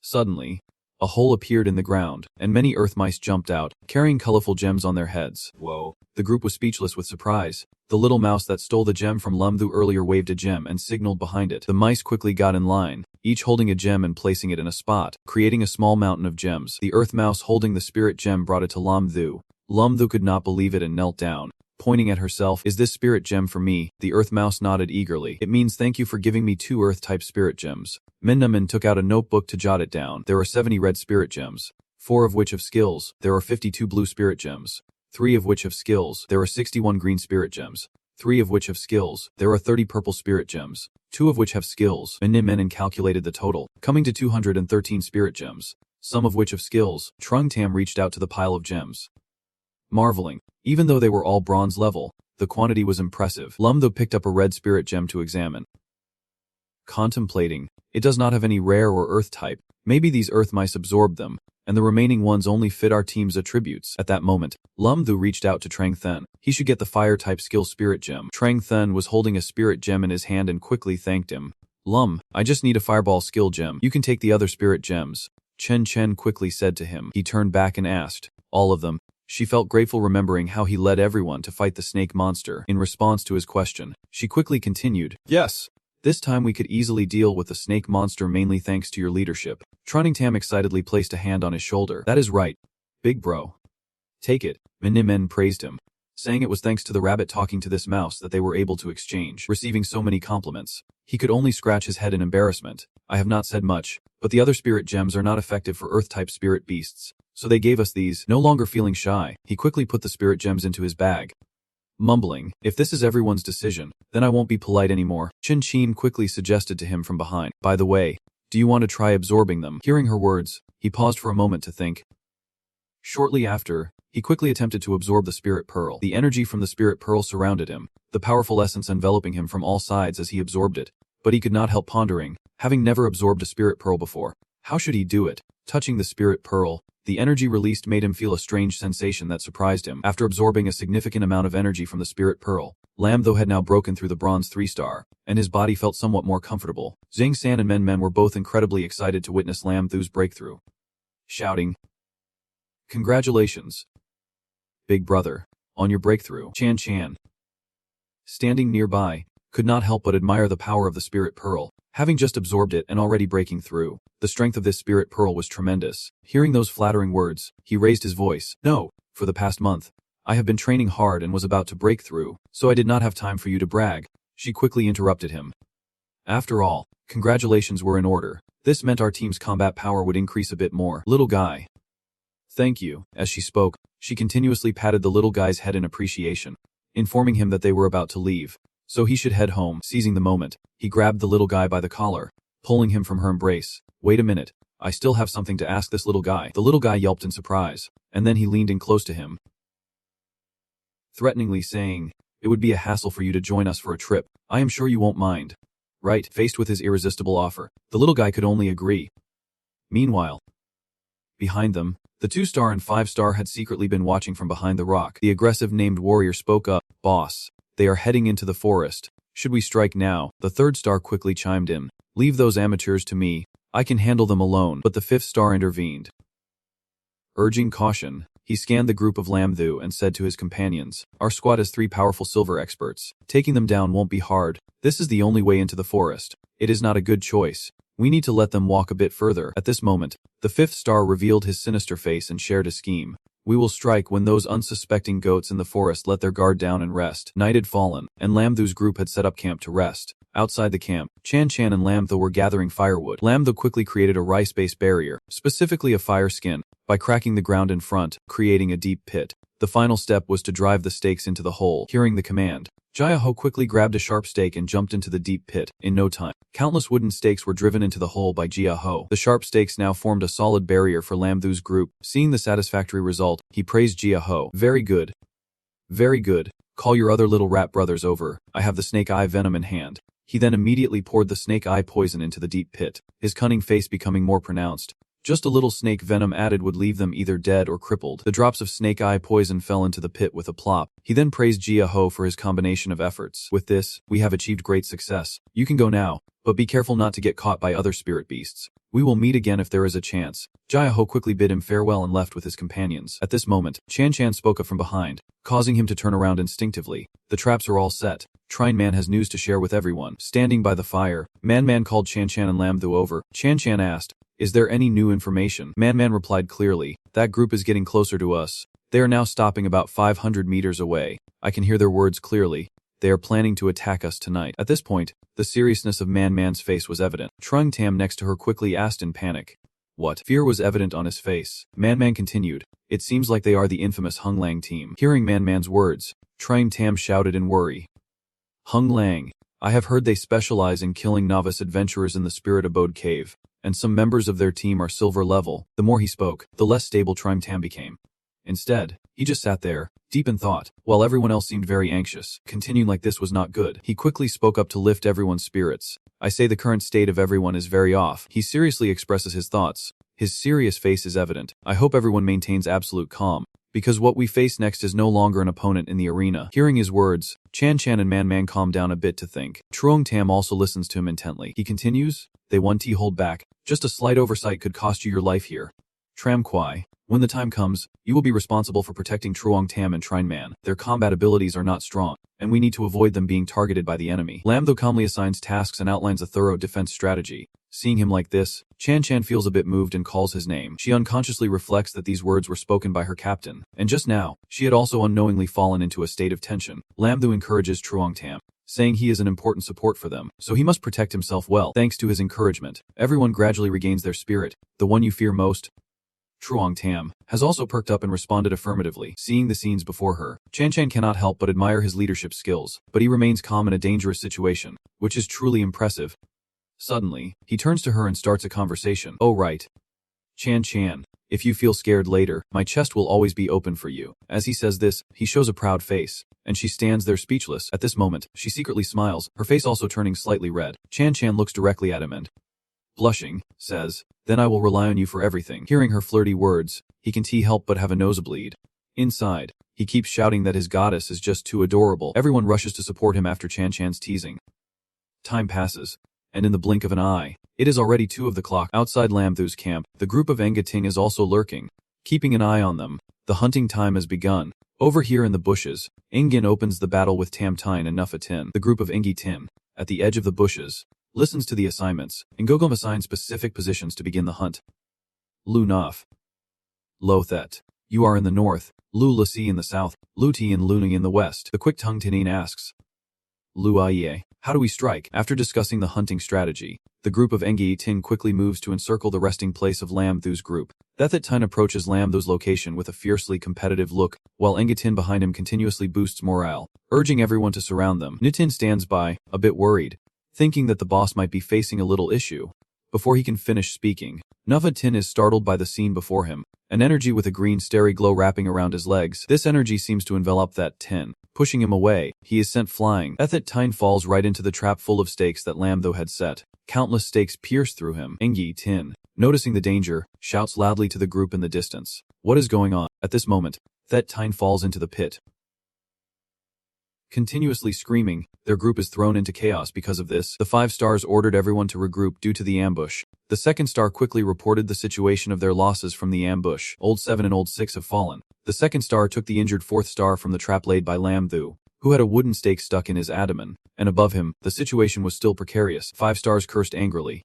Suddenly, a hole appeared in the ground, and many earth mice jumped out, carrying colorful gems on their heads. Whoa. The group was speechless with surprise. The little mouse that stole the gem from Lam Thu earlier waved a gem and signaled behind it. The mice quickly got in line, each holding a gem and placing it in a spot, creating a small mountain of gems. The earth mouse holding the spirit gem brought it to Lam Thu. Lam Thu could not believe it and knelt down, pointing at herself. "Is this spirit gem for me?" The earth mouse nodded eagerly. "It means thank you for giving me 2 earth-type spirit gems." Min took out a notebook to jot it down. "There are 70 red spirit gems, 4 of which have skills. There are 52 blue spirit gems, 3 of which have skills. There are 61 green spirit gems, 3 of which have skills. There are 30 purple spirit gems, 2 of which have skills." Min calculated the total, coming to 213 spirit gems, some of which have skills. Trung Tam reached out to the pile of gems, marveling. Even though they were all bronze level, the quantity was impressive. Lam Thu picked up a red spirit gem to examine. Contemplating, it does not have any rare or earth type. Maybe these earth mice absorbed them, and the remaining ones only fit our team's attributes. At that moment, Lam Thu reached out to Trang Then. He should get the fire-type skill spirit gem. Trang Then was holding a spirit gem in his hand and quickly thanked him. "Lum, I just need a fireball skill gem. You can take the other spirit gems." Chen quickly said to him. He turned back and asked, "All of them?" She felt grateful remembering how he led everyone to fight the snake monster. In response to his question, she quickly continued, "Yes. This time we could easily deal with the snake monster mainly thanks to your leadership." Tam excitedly placed a hand on his shoulder. "That is right, big bro. Take it." Min praised him, saying it was thanks to the rabbit talking to this mouse that they were able to exchange, receiving so many compliments. He could only scratch his head in embarrassment. "I have not said much, but the other spirit gems are not effective for earth-type spirit beasts, so they gave us these." No longer feeling shy, he quickly put the spirit gems into his bag, mumbling, "If this is everyone's decision, then I won't be polite anymore." Chin quickly suggested to him from behind, "By the way, do you want to try absorbing them?" Hearing her words, he paused for a moment to think. Shortly after, he quickly attempted to absorb the spirit pearl. The energy from the spirit pearl surrounded him, the powerful essence enveloping him from all sides as he absorbed it. But he could not help pondering, having never absorbed a spirit pearl before. How should he do it? Touching the spirit pearl, the energy released made him feel a strange sensation that surprised him. After absorbing a significant amount of energy from the spirit pearl, Lam Thu had now broken through the bronze 3-star, and his body felt somewhat more comfortable. Zhang San and Men were both incredibly excited to witness Lam Thu's breakthrough, shouting, "Congratulations, big brother, on your breakthrough." Chan, standing nearby, could not help but admire the power of the spirit pearl, having just absorbed it and already breaking through. The strength of this spirit pearl was tremendous. Hearing those flattering words, he raised his voice. "No, for the past month, I have been training hard and was about to break through, so I did not have time for you to brag." She quickly interrupted him. "After all, congratulations were in order. This meant our team's combat power would increase a bit more." "Little guy. Thank you." As she spoke, she continuously patted the little guy's head in appreciation, informing him that they were about to leave, so he should head home. Seizing the moment, he grabbed the little guy by the collar, pulling him from her embrace. "Wait a minute, I still have something to ask this little guy." The little guy yelped in surprise, and then he leaned in close to him, threateningly saying, "It would be a hassle for you to join us for a trip. I am sure you won't mind, right?" Faced with his irresistible offer, the little guy could only agree. Meanwhile, behind them, the 2-star and 5-star had secretly been watching from behind the rock. The aggressive named warrior spoke up, "Boss, they are heading into the forest. Should we strike now?" The 3rd star quickly chimed in, "Leave those amateurs to me. I can handle them alone." But the 5th star intervened, urging caution. He scanned the group of Lam Thu and said to his companions, "Our squad has 3 powerful silver experts. Taking them down won't be hard. This is the only way into the forest. It is not a good choice. We need to let them walk a bit further. At this moment, the 5th star revealed his sinister face and shared a scheme. We will strike when those unsuspecting goats in the forest let their guard down and rest. Night had fallen, and Lamthu's group had set up camp to rest. Outside the camp, Chan Chan and Lamthu were gathering firewood. Lamthu quickly created a rice-based barrier, specifically a fire skin, by cracking the ground in front, creating a deep pit. The final step was to drive the stakes into the hole. Hearing the command, Jia-ho quickly grabbed a sharp stake and jumped into the deep pit. In no time, countless wooden stakes were driven into the hole by Jia-ho. The sharp stakes now formed a solid barrier for Lamthu's group. Seeing the satisfactory result, he praised Jia-ho. Very good. Very good. Call your other little rat brothers over. I have the snake eye venom in hand. He then immediately poured the snake eye poison into the deep pit, his cunning face becoming more pronounced. Just a little snake venom added would leave them either dead or crippled. The drops of snake eye poison fell into the pit with a plop. He then praised Jia-ho for his combination of efforts. With this, we have achieved great success. You can go now, but be careful not to get caught by other spirit beasts. We will meet again if there is a chance. Jia-ho quickly bid him farewell and left with his companions. At this moment, Chan Chan spoke up from behind, causing him to turn around instinctively. The traps are all set. Trine Man has news to share with everyone. Standing by the fire, Man called Chan Chan and Lamthu over. Chan Chan asked, "Is there any new information?" Man replied clearly, "That group is getting closer to us. They are now stopping about 500 meters away. I can hear their words clearly. They are planning to attack us tonight." At this point, the seriousness of Man's face was evident. Trung Tam next to her quickly asked in panic, "What?" Fear was evident on his face. Man continued, "It seems like they are the infamous Hung Lang team." Hearing Man's words, Trung Tam shouted in worry, "Hung Lang, I have heard they specialize in killing novice adventurers in the Spirit Abode Cave, and some members of their team are silver level." The more he spoke, the less stable Trung Tam became. Instead, he just sat there, deep in thought, while everyone else seemed very anxious. Continuing like this was not good. He quickly spoke up to lift everyone's spirits. "I say the current state of everyone is very off." He seriously expresses his thoughts. His serious face is evident. "I hope everyone maintains absolute calm, because what we face next is no longer an opponent in the arena." Hearing his words, Chan Chan and Man calmed down a bit to think. Trung Tam also listens to him intently. He continues, "They want to hold back. Just a slight oversight could cost you your life here. Tram Kwai, when the time comes, you will be responsible for protecting Truong Tam and Trine Man. Their combat abilities are not strong, and we need to avoid them being targeted by the enemy." Lamtho calmly assigns tasks and outlines a thorough defense strategy. Seeing him like this, Chan Chan feels a bit moved and calls his name. She unconsciously reflects that these words were spoken by her captain, and just now, she had also unknowingly fallen into a state of tension. Lamtho encourages Truong Tam, saying he is an important support for them, so he must protect himself well. Thanks to his encouragement, everyone gradually regains their spirit. "The one you fear most?" Truong Tam has also perked up and responded affirmatively. Seeing the scenes before her, Chan Chan cannot help but admire his leadership skills, but he remains calm in a dangerous situation, which is truly impressive. Suddenly, he turns to her and starts a conversation. "Oh right. Chan Chan, if you feel scared later, my chest will always be open for you." As he says this, he shows a proud face, and she stands there speechless. At this moment, she secretly smiles, her face also turning slightly red. Chan Chan looks directly at him and, blushing, says, "Then I will rely on you for everything." Hearing her flirty words, he can't help but have a nosebleed. Inside, he keeps shouting that his goddess is just too adorable. Everyone rushes to support him after Chan Chan's teasing. Time passes, and in the blink of an eye, it is already 2 o'clock. Outside Lamthu's camp, the group of Engating is also lurking, keeping an eye on them. The hunting time has begun. Over here in the bushes, Ingin opens the battle with Tamtine and Nufatin. The group of Engitin, at the edge of the bushes, listens to the assignments, and Gogom assigns specific positions to begin the hunt. Lu Naf. Lo Thet. You are in the north, Lu Lasi in the south, Lu Ti and Luning in the west. The quick tongue Tinin asks, "Lu Aie, how do we strike?" After discussing the hunting strategy, the group of Engi Tin quickly moves to encircle the resting place of Lamthu's group. That Tin approaches Lamthu's location with a fiercely competitive look, while Engatin behind him continuously boosts morale, urging everyone to surround them. Nitin stands by, a bit worried, thinking that the boss might be facing a little issue. Before he can finish speaking, Nufatin is startled by the scene before him, an energy with a green starry glow wrapping around his legs. This energy seems to envelop that Tin, pushing him away. He is sent flying. Tine falls right into the trap full of stakes that Lamtho had set. Countless stakes pierce through him. Engi Tin, noticing the danger, shouts loudly to the group in the distance. What is going on? At this moment, Tine falls into the pit. Continuously screaming, their group is thrown into chaos because of this. The 5 stars ordered everyone to regroup due to the ambush. The 2nd star quickly reported the situation of their losses from the ambush. Old 7 and Old 6 have fallen. The 2nd star took the injured 4th star from the trap laid by Lamthu, who had a wooden stake stuck in his abdomen, and above him, the situation was still precarious. 5 stars cursed angrily.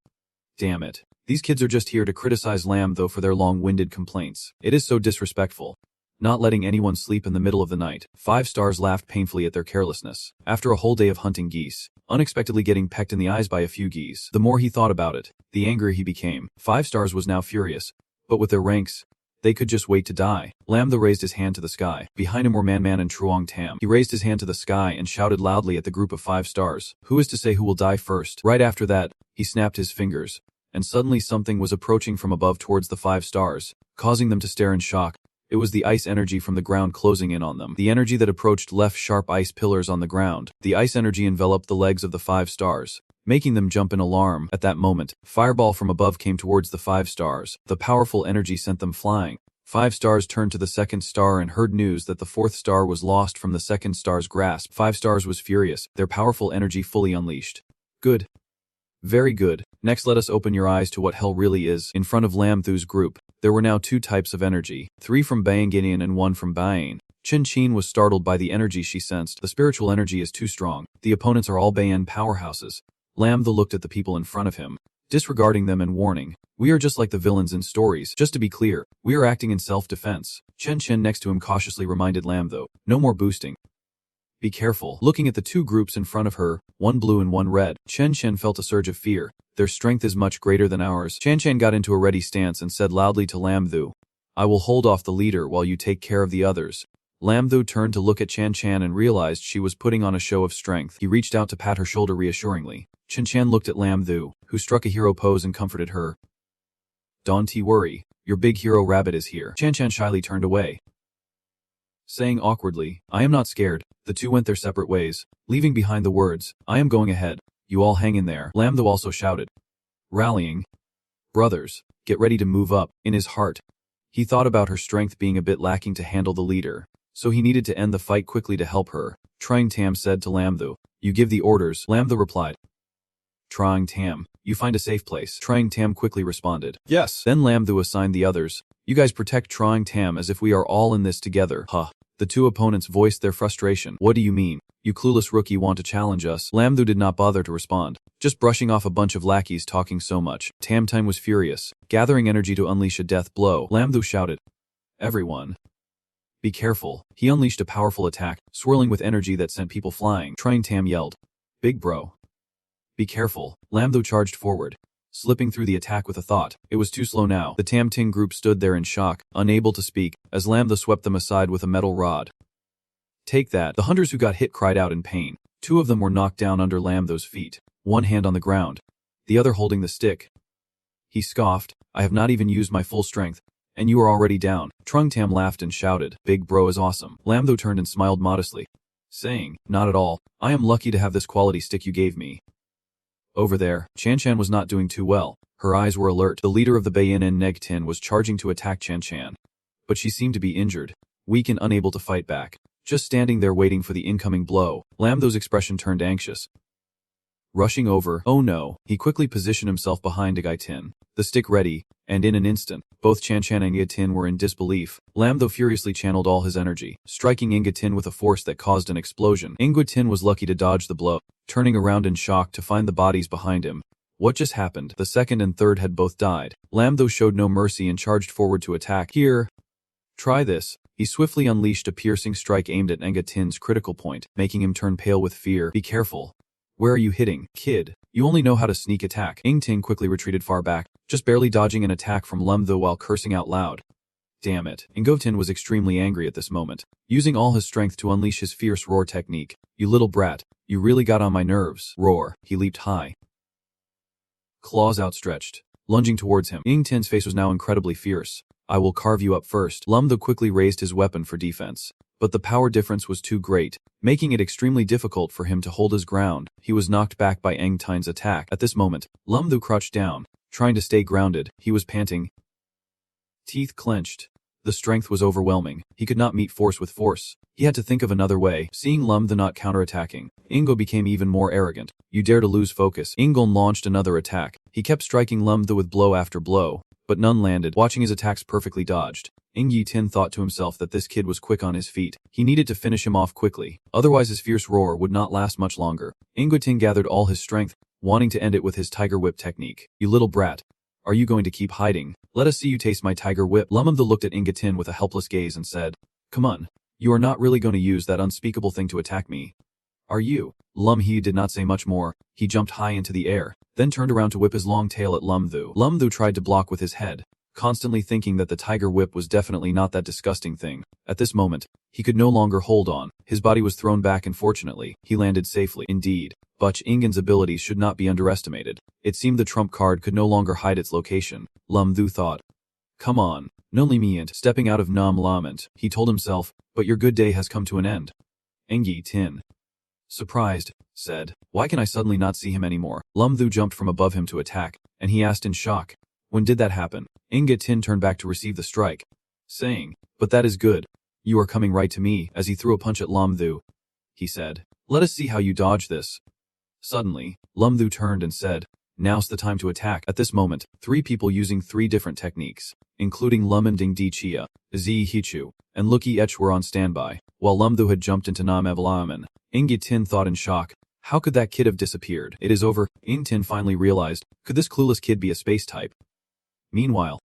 Damn it. These kids are just here to criticize Lamb though for their long-winded complaints. It is so disrespectful. Not letting anyone sleep in the middle of the night. 5 stars laughed painfully at their carelessness. After a whole day of hunting geese, unexpectedly getting pecked in the eyes by a few geese, the more he thought about it, the angrier he became. 5 stars was now furious. But with their ranks, they could just wait to die. Lam Tho raised his hand to the sky. Behind him were Man and Truong Tam. He raised his hand to the sky and shouted loudly at the group of 5 stars. Who is to say who will die first? Right after that, he snapped his fingers. And suddenly something was approaching from above towards the 5 stars, causing them to stare in shock. It was the ice energy from the ground closing in on them. The energy that approached left sharp ice pillars on the ground. The ice energy enveloped the legs of the 5 stars, making them jump in alarm. At that moment, fireball from above came towards the 5 stars. The powerful energy sent them flying. 5 stars turned to the 2nd star and heard news that the 4th star was lost from the 2nd star's grasp. 5 stars was furious, their powerful energy fully unleashed. Good. Very good. Next let us open your eyes to what hell really is. In front of Lam Thu's group, there were now 2 types of energy, 3 from Bayanginian and 1 from Bayan. Chin Chin was startled by the energy she sensed. The spiritual energy is too strong. The opponents are all Bayan powerhouses. Lam Thu looked at the people in front of him, disregarding them and warning, "We are just like the villains in stories. Just to be clear, we are acting in self-defense." Chen Chen next to him cautiously reminded Lam Thu, "No more boosting. Be careful." Looking at the 2 groups in front of her, one blue and one red, Chen Chen felt a surge of fear. Their strength is much greater than ours. Chen Chen got into a ready stance and said loudly to Lam Thu, "I will hold off the leader while you take care of the others." Lam Thu turned to look at Chan Chan and realized she was putting on a show of strength. He reached out to pat her shoulder reassuringly. Chan Chan looked at Lam Thu, who struck a hero pose and comforted her. "Don't worry, your big hero rabbit is here." Chan Chan shyly turned away, saying awkwardly, "I am not scared." The 2 went their separate ways, leaving behind the words, "I am going ahead. You all hang in there." Lam Thu also shouted, rallying, "Brothers, get ready to move up." In his heart, he thought about her strength being a bit lacking to handle the leader, so he needed to end the fight quickly to help her. Truong Tam said to Lam Thu, "You give the orders." Lam Thu replied, "Truong Tam, you find a safe place." Truong Tam quickly responded, "Yes." Then Lam Thu assigned the others, "You guys protect Truong Tam as if we are all in this together." Huh. The 2 opponents voiced their frustration. "What do you mean? You clueless rookie want to challenge us?" Lam Thu did not bother to respond, just brushing off a bunch of lackeys talking so much. Tam Tam was furious, gathering energy to unleash a death blow. Lam Thu shouted, "Everyone, be careful." He unleashed a powerful attack, swirling with energy that sent people flying. Truong Tam yelled, "Big bro, be careful." Lam Thu charged forward, slipping through the attack with a thought. It was too slow now. The Tam Ting group stood there in shock, unable to speak, as Lam Thu swept them aside with a metal rod. "Take that." The hunters who got hit cried out in pain. 2 of them were knocked down under Lam Thu's feet, one hand on the ground, the other holding the stick. He scoffed, "I have not even used my full strength, and you are already down." Truong Tam laughed and shouted, "Big bro is awesome." Lam Thu turned and smiled modestly, saying, "Not at all. I am lucky to have this quality stick you gave me." Over there, Chan Chan was not doing too well. Her eyes were alert. The leader of the Bayin and Neg Tin was charging to attack Chan Chan, but she seemed to be injured, weak and unable to fight back. Just standing there waiting for the incoming blow, Lam Thu's expression turned anxious. Rushing over, oh no, he quickly positioned himself behind Ngai Tin, the stick ready, and in an instant, both Chan Chan and Ngai Tin were in disbelief. Lam Thu furiously channeled all his energy, striking Ngai Tin with a force that caused an explosion. Ngai Tin was lucky to dodge the blow, turning around in shock to find the bodies behind him. What just happened? The 2nd and 3rd had both died. Lam Thu showed no mercy and charged forward to attack. "Here, try this." He swiftly unleashed a piercing strike aimed at Ngai Tin's critical point, making him turn pale with fear. "Be careful. Where are you hitting, kid? You only know how to sneak attack." Ngai Tin quickly retreated far back, just barely dodging an attack from Lam Thu while cursing out loud. Damn it. Ngai Tin was extremely angry at this moment, using all his strength to unleash his fierce roar technique. "You little brat, you really got on my nerves." Roar. He leaped high, claws outstretched, lunging towards him. Ngai Tin's face was now incredibly fierce. "I will carve you up first." Lam Thu quickly raised his weapon for defense, but the power difference was too great, making it extremely difficult for him to hold his ground. He was knocked back by Ngai Tin's attack. At this moment, Lam Thu crouched down, trying to stay grounded. He was panting, teeth clenched. The strength was overwhelming. He could not meet force with force. He had to think of another way. Seeing Lam Thu not counterattacking, Ingo became even more arrogant. "You dare to lose focus." Ingo launched another attack. He kept striking Lam Thu with blow after blow, but none landed. Watching his attacks perfectly dodged, Ngai Tin thought to himself that this kid was quick on his feet. He needed to finish him off quickly, otherwise his fierce roar would not last much longer. Ngai Tin gathered all his strength, wanting to end it with his tiger whip technique. You little brat. Are you going to keep hiding? Let us see you taste my tiger whip. Lamamtha looked at Inga with a helpless gaze and said, come on. You are not really going to use that unspeakable thing to attack me. Are you? Lumhe did not say much more. He jumped high into the air, then turned around to whip his long tail at Lumthu. Lumthu tried to block with his head, constantly thinking that the tiger whip was definitely not that disgusting thing. At this moment, he could no longer hold on. His body was thrown back and fortunately, he landed safely. Indeed, Butch Ingan's abilities should not be underestimated. It seemed the trump card could no longer hide its location. Lumthu thought. Come on, Nonly me and stepping out of Nam Lament, he told himself, but your good day has come to an end. Engi Tin. Surprised, said, why can I suddenly not see him anymore? Lumthu jumped from above him to attack, and he asked in shock, when did that happen? Inga Tin turned back to receive the strike, saying, but that is good. You are coming right to me, as he threw a punch at Lumthu. He said, let us see how you dodge this. Suddenly, Lumthu turned and said, now's the time to attack. At this moment, 3 people using 3 different techniques, including Lumending Di Chia, Zi Hichu, and Luki Etch were on standby, while Lumthu had jumped into Nam Evelaman. Inga Tin thought in shock, how could that kid have disappeared? It is over. Tin finally realized, could this clueless kid be a space type? Meanwhile,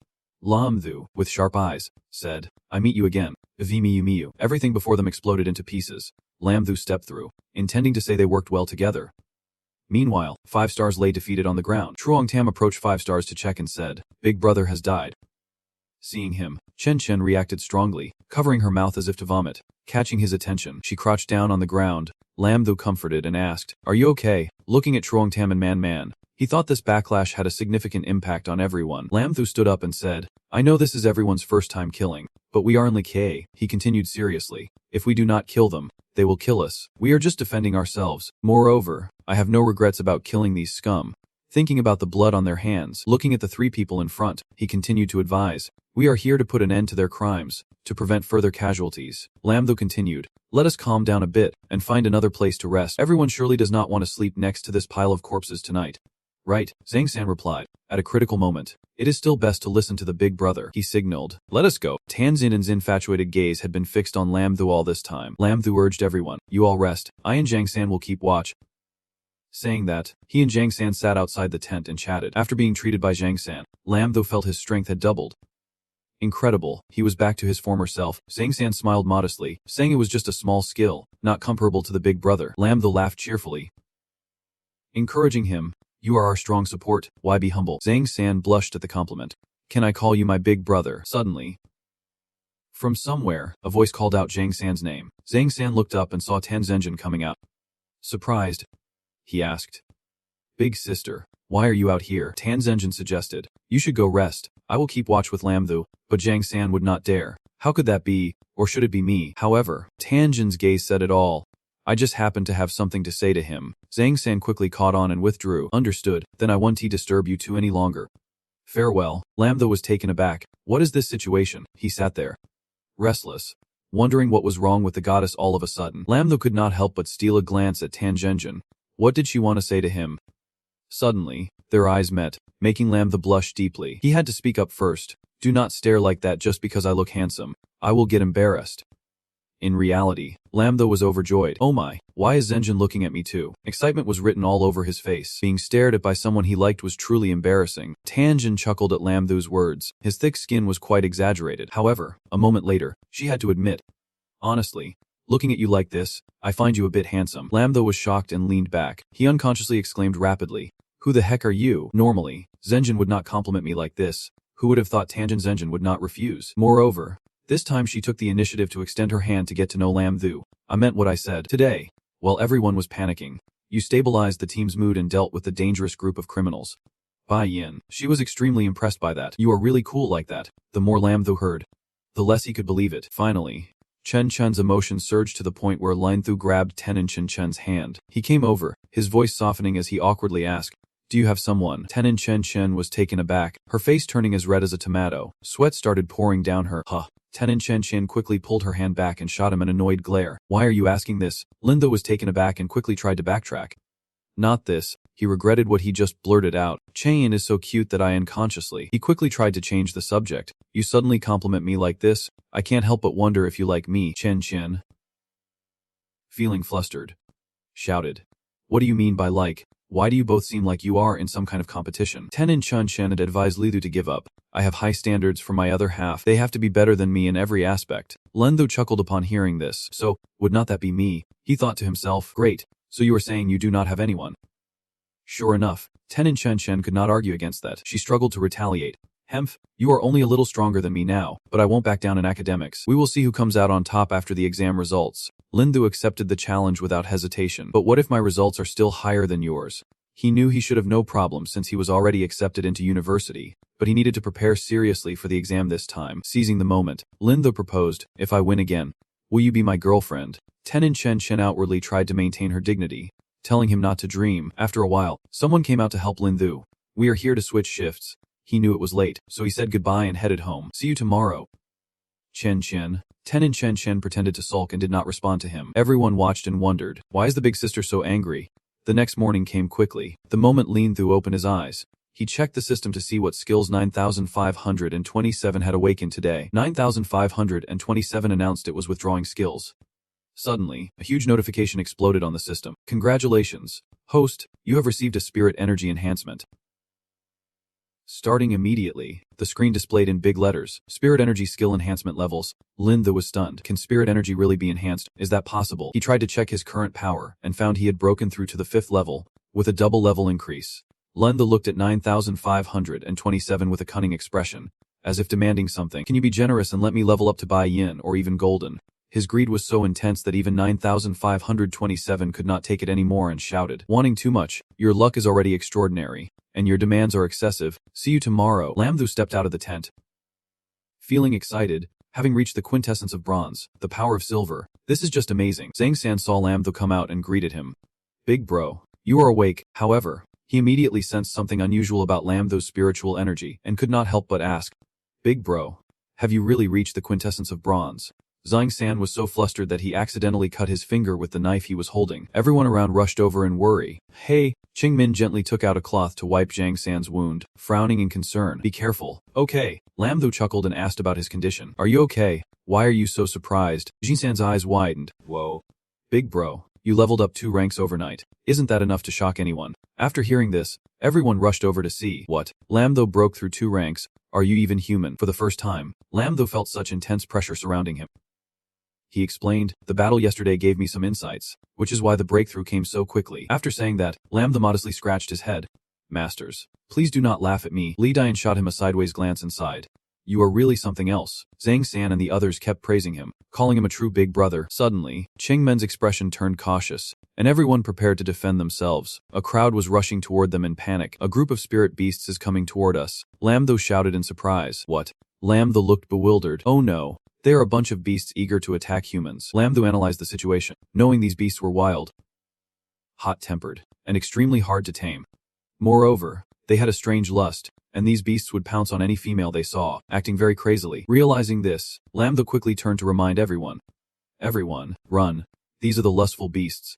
Lumthu, with sharp eyes, said, I meet you again. Miyu. Everything before them exploded into pieces. Lumthu stepped through, intending to say they worked well together. Meanwhile, 5 stars lay defeated on the ground. Truong Tam approached 5 stars to check and said, Big brother has died. Seeing him, Chen Chen reacted strongly, covering her mouth as if to vomit. Catching his attention, she crouched down on the ground. Lumthu comforted and asked, are you okay? Looking at Truong Tam and Man, he thought this backlash had a significant impact on everyone. Lumthu stood up and said, I know this is everyone's first time killing, but we are only K. He continued seriously, if we do not kill them, they will kill us. We are just defending ourselves. Moreover, I have no regrets about killing these scum. Thinking about the blood on their hands, looking at the 3 people in front, he continued to advise, we are here to put an end to their crimes, to prevent further casualties. Lumthu continued, let us calm down a bit, and find another place to rest. Everyone surely does not want to sleep next to this pile of corpses tonight. Right, Zhang San replied. At a critical moment, it is still best to listen to the big brother. He signaled, let us go. Tanzin and Zin's infatuated gaze had been fixed on Lumthu all this time. Lumthu urged everyone, you all rest, I and Zhang San will keep watch. Saying that, he and Zhang San sat outside the tent and chatted. After being treated by Zhang San, Lumthu felt his strength had doubled. Incredible, he was back to his former self. Zhang San smiled modestly, saying it was just a small skill, not comparable to the big brother. Lumthu laughed cheerfully, encouraging him, you are our strong support, why be humble? Zhang San blushed at the compliment. Can I call you my big brother? Suddenly, from somewhere, a voice called out Zhang San's name. Zhang San looked up and saw Tan Zhenjin coming out. Surprised, he asked, big sister, why are you out here? Tan Zhenjin suggested, you should go rest, I will keep watch with Lumthu, but Zhang San would not dare. How could that be, or should it be me? However, Tan Zhen's gaze said it all. I just happened to have something to say to him. Zhang San quickly caught on and withdrew. Understood, then I won't disturb you two any longer. Farewell. Lumthu was taken aback. What is this situation? He sat there, restless, wondering what was wrong with the goddess all of a sudden. Lumthu could not help but steal a glance at Tan Zhenjin. What did she want to say to him? Suddenly, their eyes met, making Lumthu blush deeply. He had to speak up first. Do not stare like that just because I look handsome. I will get embarrassed. In reality, Lumthu was overjoyed. Oh my, why is Zhenjin looking at me too? Excitement was written all over his face. Being stared at by someone he liked was truly embarrassing. Tanjin chuckled at Lumthu's words. His thick skin was quite exaggerated. However, a moment later, she had to admit, honestly, looking at you like this, I find you a bit handsome. Lumthu was shocked and leaned back. He unconsciously exclaimed rapidly, who the heck are you? Normally, Zhenjin would not compliment me like this. Who would have thought Tanjin Zhenjin would not refuse? Moreover, this time she took the initiative to extend her hand to get to know Lumthu. I meant what I said. Today, while everyone was panicking, you stabilized the team's mood and dealt with the dangerous group of criminals. Bai Yin. She was extremely impressed by that. You are really cool like that. The more Lumthu heard, the less he could believe it. Finally, Chen Chen's emotions surged to the point where Lumthu grabbed Tenin Chen Chen's hand. He came over, his voice softening as he awkwardly asked, do you have someone? Tenin Chen Chen was taken aback, her face turning as red as a tomato. Sweat started pouring down her. Tenin Chen Chen quickly pulled her hand back and shot him an annoyed glare. Why are you asking this? Linda was taken aback and quickly tried to backtrack. Not this. He regretted what he just blurted out. Chayin is so cute that I unconsciously. He quickly tried to change the subject. You suddenly compliment me like this? I can't help but wonder if you like me. Chen Chen, feeling flustered, shouted. What do you mean by like? Why do you both seem like you are in some kind of competition? Ten and Chun Shen had advised Lithu to give up. I have high standards for my other half. They have to be better than me in every aspect. Lenthu chuckled upon hearing this. So, would not that be me? He thought to himself. Great. So you are saying you do not have anyone? Sure enough, Ten and Chen Chen could not argue against that. She struggled to retaliate. Hemph, you are only a little stronger than me now, but I won't back down in academics. We will see who comes out on top after the exam results. Linthu accepted the challenge without hesitation. But what if my results are still higher than yours? He knew he should have no problem since he was already accepted into university, but he needed to prepare seriously for the exam this time. Seizing the moment, Linthu proposed, if I win again, will you be my girlfriend? Ten and Chen Chen outwardly tried to maintain her dignity, telling him not to dream. After a while, someone came out to help Linthu. We are here to switch shifts. He knew it was late, so he said goodbye and headed home. See you tomorrow. Chen Chen. Ten and Chen Chen pretended to sulk and did not respond to him. Everyone watched and wondered, why is the big sister so angry? The next morning came quickly. The moment Linthu opened his eyes, he checked the system to see what skills 9,527 had awakened today. 9,527 announced it was withdrawing skills. Suddenly, a huge notification exploded on the system. Congratulations, host, you have received a spirit energy enhancement. Starting immediately, the screen displayed in big letters, Spirit Energy Skill Enhancement Levels. Linthu was stunned. Can spirit energy really be enhanced? Is that possible? He tried to check his current power, and found he had broken through to the 5th level, with a double level increase. Linthu looked at 9,527 with a cunning expression, as if demanding something. Can you be generous and let me level up to Bai Yin or even Golden? His greed was so intense that even 9,527 could not take it anymore and shouted, wanting too much, your luck is already extraordinary, and your demands are excessive. See you tomorrow. Linthu stepped out of the tent, feeling excited, having reached the quintessence of bronze, the power of silver. This is just amazing. Zhang San saw Linthu come out and greeted him. Big bro, you are awake. However, he immediately sensed something unusual about Linthu's spiritual energy and could not help but ask, Big bro, have you really reached the quintessence of bronze? Zhang San was so flustered that he accidentally cut his finger with the knife he was holding. Everyone around rushed over in worry. Hey, Qing Min gently took out a cloth to wipe Zhang San's wound, frowning in concern. Be careful. Okay. Linthu chuckled and asked about his condition. Are you okay? Why are you so surprised? Jing San's eyes widened. Whoa. Big bro, you leveled up 2 ranks overnight. Isn't that enough to shock anyone? After hearing this, everyone rushed over to see. What? Linthu broke through 2 ranks. Are you even human? For the first time, Linthu felt such intense pressure surrounding him. He explained, the battle yesterday gave me some insights, which is why the breakthrough came so quickly. After saying that, Linthu modestly scratched his head. Masters, please do not laugh at me. Li Dian shot him a sideways glance and sighed. You are really something else. Zhang San and the others kept praising him, calling him a true big brother. Suddenly, Qing Men's expression turned cautious, and everyone prepared to defend themselves. A crowd was rushing toward them in panic. A group of spirit beasts is coming toward us. Linthu shouted in surprise. What? Linthu looked bewildered. Oh no. They are a bunch of beasts eager to attack humans. Linthu analyzed the situation, knowing these beasts were wild, hot-tempered, and extremely hard to tame. Moreover, they had a strange lust, and these beasts would pounce on any female they saw, acting very crazily. Realizing this, Linthu quickly turned to remind everyone. Everyone, run. These are the lustful beasts.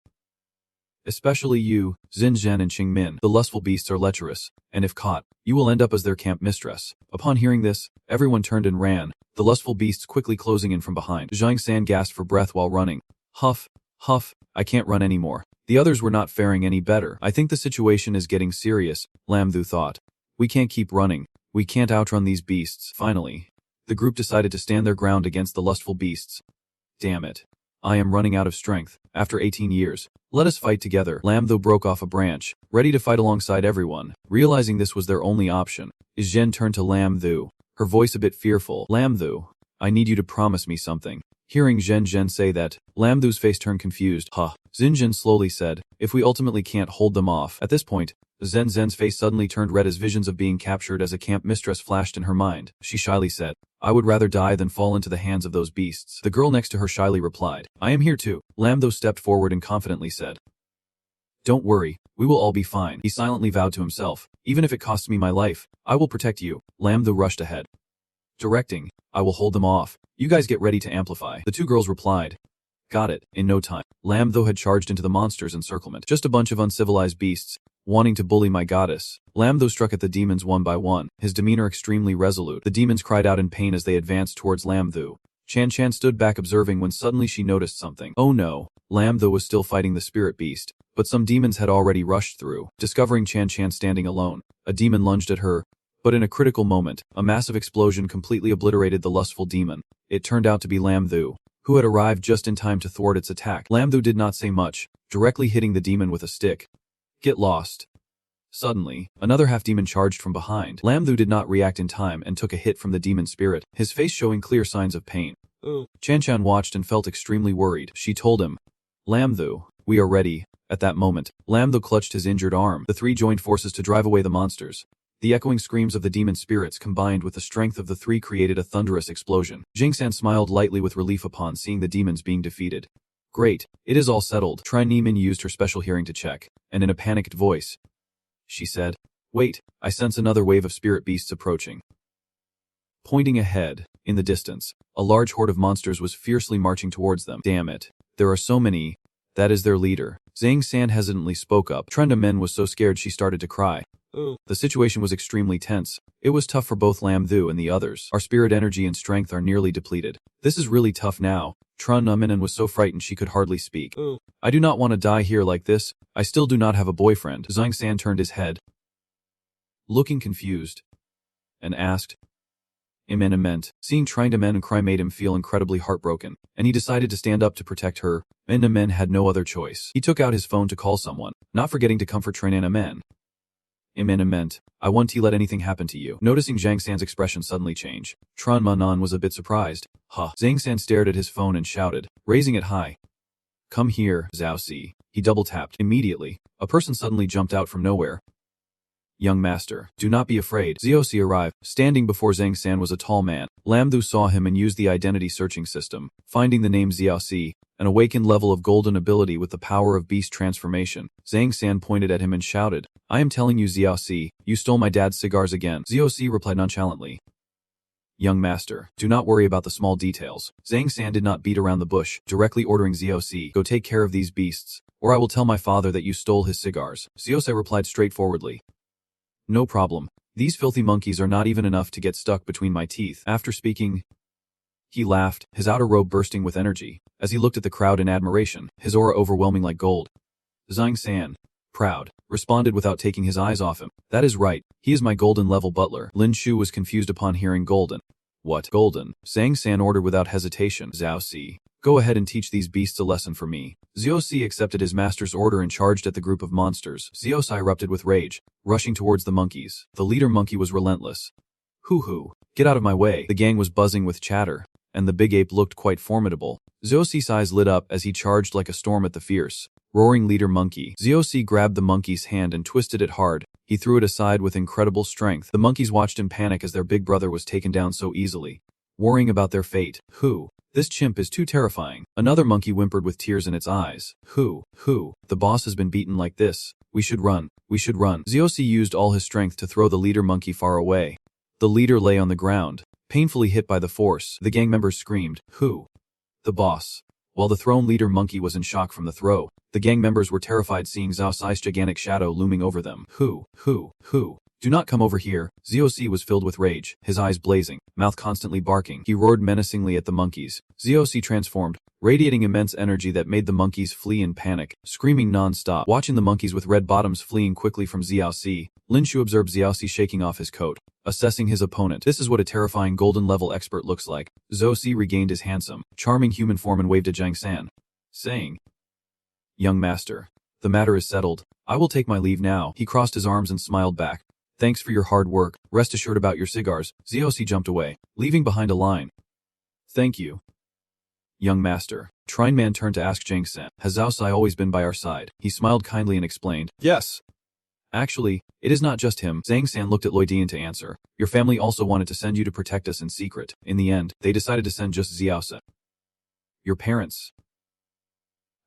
Especially you, Xin Zhen and Qing Min. The lustful beasts are lecherous, and if caught, you will end up as their camp mistress. Upon hearing this, everyone turned and ran, the lustful beasts quickly closing in from behind. Zhang San gasped for breath while running. Huff, huff, I can't run anymore. The others were not faring any better. I think the situation is getting serious, Linthu thought. We can't keep running. We can't outrun these beasts. Finally, the group decided to stand their ground against the lustful beasts. Damn it. I am running out of strength. After 18 years, let us fight together. Linthu broke off a branch, ready to fight alongside everyone. Realizing this was their only option, Zhen turned to Linthu, her voice a bit fearful. Linthu, I need you to promise me something. Hearing Zhen say that, Linthu's face turned confused. Huh. Zhen slowly said, if we ultimately can't hold them off. At this point, Zhen's face suddenly turned red as visions of being captured as a camp mistress flashed in her mind. She shyly said, I would rather die than fall into the hands of those beasts. The girl next to her shyly replied, I am here too. Linthu stepped forward and confidently said, Don't worry, we will all be fine. He silently vowed to himself, even if it costs me my life, I will protect you. Linthu rushed ahead, directing, I will hold them off. You guys get ready to amplify. The 2 girls replied, Got it. In no time, Linthu had charged into the monsters' encirclement. Just a bunch of uncivilized beasts, wanting to bully my goddess. Linthu struck at the demons one by one, his demeanor extremely resolute. The demons cried out in pain as they advanced towards Linthu. Chan stood back observing when suddenly she noticed something. Oh no. Linthu was still fighting the spirit beast, but some demons had already rushed through. Discovering Chan Chan standing alone, a demon lunged at her, but in a critical moment, a massive explosion completely obliterated the lustful demon. It turned out to be Lam Thu, who had arrived just in time to thwart its attack. Lam Thu did not say much, directly hitting the demon with a stick. Get lost. Suddenly, another half-demon charged from behind. Lam Thu did not react in time and took a hit from the demon spirit, his face showing clear signs of pain. Chan Chan watched and felt extremely worried. She told him, Lam Thu, we are ready. At that moment, Lam Thu clutched his injured arm. The three joined forces to drive away the monsters. The echoing screams of the demon spirits combined with the strength of the three created a thunderous explosion. Jing San smiled lightly with relief upon seeing the demons being defeated. Great, it is all settled. Tri Neiman used her special hearing to check, and in a panicked voice, she said, wait, I sense another wave of spirit beasts approaching. Pointing ahead, in the distance, a large horde of monsters was fiercely marching towards them. Damn it, there are so many. That is their leader. Zhang San hesitantly spoke up. Trenda Men was so scared she started to cry. The situation was extremely tense. It was tough for both Lam Thu and the others. Our spirit energy and strength are nearly depleted. This is really tough now. Tran Numinan was so frightened she could hardly speak. I do not want to die here like this. I still do not have a boyfriend. Zhang San turned his head, looking confused, and asked, Immeniment. Seeing Trinda Men and cry made him feel incredibly heartbroken, and he decided to stand up to protect her. Inna Men had no other choice. He took out his phone to call someone, not forgetting to comfort Trinana Men. Immeniment, I won't let anything happen to you. Noticing Zhang San's expression suddenly change, Tran Manan was a bit surprised. Huh. Zhang San stared at his phone and shouted, raising it high. Come here, Zhao Si. He double-tapped. Immediately, a person suddenly jumped out from nowhere. Young master, do not be afraid. Zhao Si arrived. Standing before Zhang San was a tall man. Lam Thu saw him and used the identity searching system, finding the name Zhao Si, an awakened level of golden ability with the power of beast transformation. Zhang San pointed at him and shouted, I am telling you Zhao Si, you stole my dad's cigars again. Zhao Si replied nonchalantly. Young master, do not worry about the small details. Zhang San did not beat around the bush, directly ordering Zhao Si, go take care of these beasts, or I will tell my father that you stole his cigars. Zhao Si replied straightforwardly. No problem. These filthy monkeys are not even enough to get stuck between my teeth. After speaking, he laughed, his outer robe bursting with energy, as he looked at the crowd in admiration, his aura overwhelming like gold. Zhang San, proud, responded without taking his eyes off him. That is right, he is my golden level butler. Lin Shu was confused upon hearing golden. What? Golden? Zhang San ordered without hesitation. Zhao Si, go ahead and teach these beasts a lesson for me. Zhao Si accepted his master's order and charged at the group of monsters. Zhao Si erupted with rage, rushing towards the monkeys. The leader monkey was relentless. Hoo-hoo, get out of my way. The gang was buzzing with chatter, and the big ape looked quite formidable. Zhao Si's eyes lit up as he charged like a storm at the fierce, roaring leader monkey. Zhao Si grabbed the monkey's hand and twisted it hard. He threw it aside with incredible strength. The monkeys watched in panic as their big brother was taken down so easily, worrying about their fate. Who? This chimp is too terrifying. Another monkey whimpered with tears in its eyes. Who? The boss has been beaten like this. We should run. Zhao Si used all his strength to throw the leader monkey far away. The leader lay on the ground, painfully hit by the force. The gang members screamed, Who? The boss. While the thrown leader monkey was in shock from the throw, the gang members were terrified seeing Zhao Si's gigantic shadow looming over them. Who? Do not come over here. Zhao Si was filled with rage, his eyes blazing, mouth constantly barking. He roared menacingly at the monkeys. Zhao Si transformed, radiating immense energy that made the monkeys flee in panic, screaming non-stop. Watching the monkeys with red bottoms fleeing quickly from Zhao Si, Lin Shu observed Zhao Si shaking off his coat, assessing his opponent. This is what a terrifying golden-level expert looks like. Zhao Si regained his handsome, charming human form and waved at Zhang San, saying, Young master, the matter is settled. I will take my leave now. He crossed his arms and smiled back. Thanks for your hard work. Rest assured about your cigars. Zhao Si jumped away, leaving behind a line. Thank you. Young master. Trine Man turned to ask Zhang San, has Zhao Si always been by our side? He smiled kindly and explained, Yes. Actually, it is not just him. Zhang San looked at Loi Dian to answer. Your family also wanted to send you to protect us in secret. In the end, they decided to send just Zhao Si. Your parents,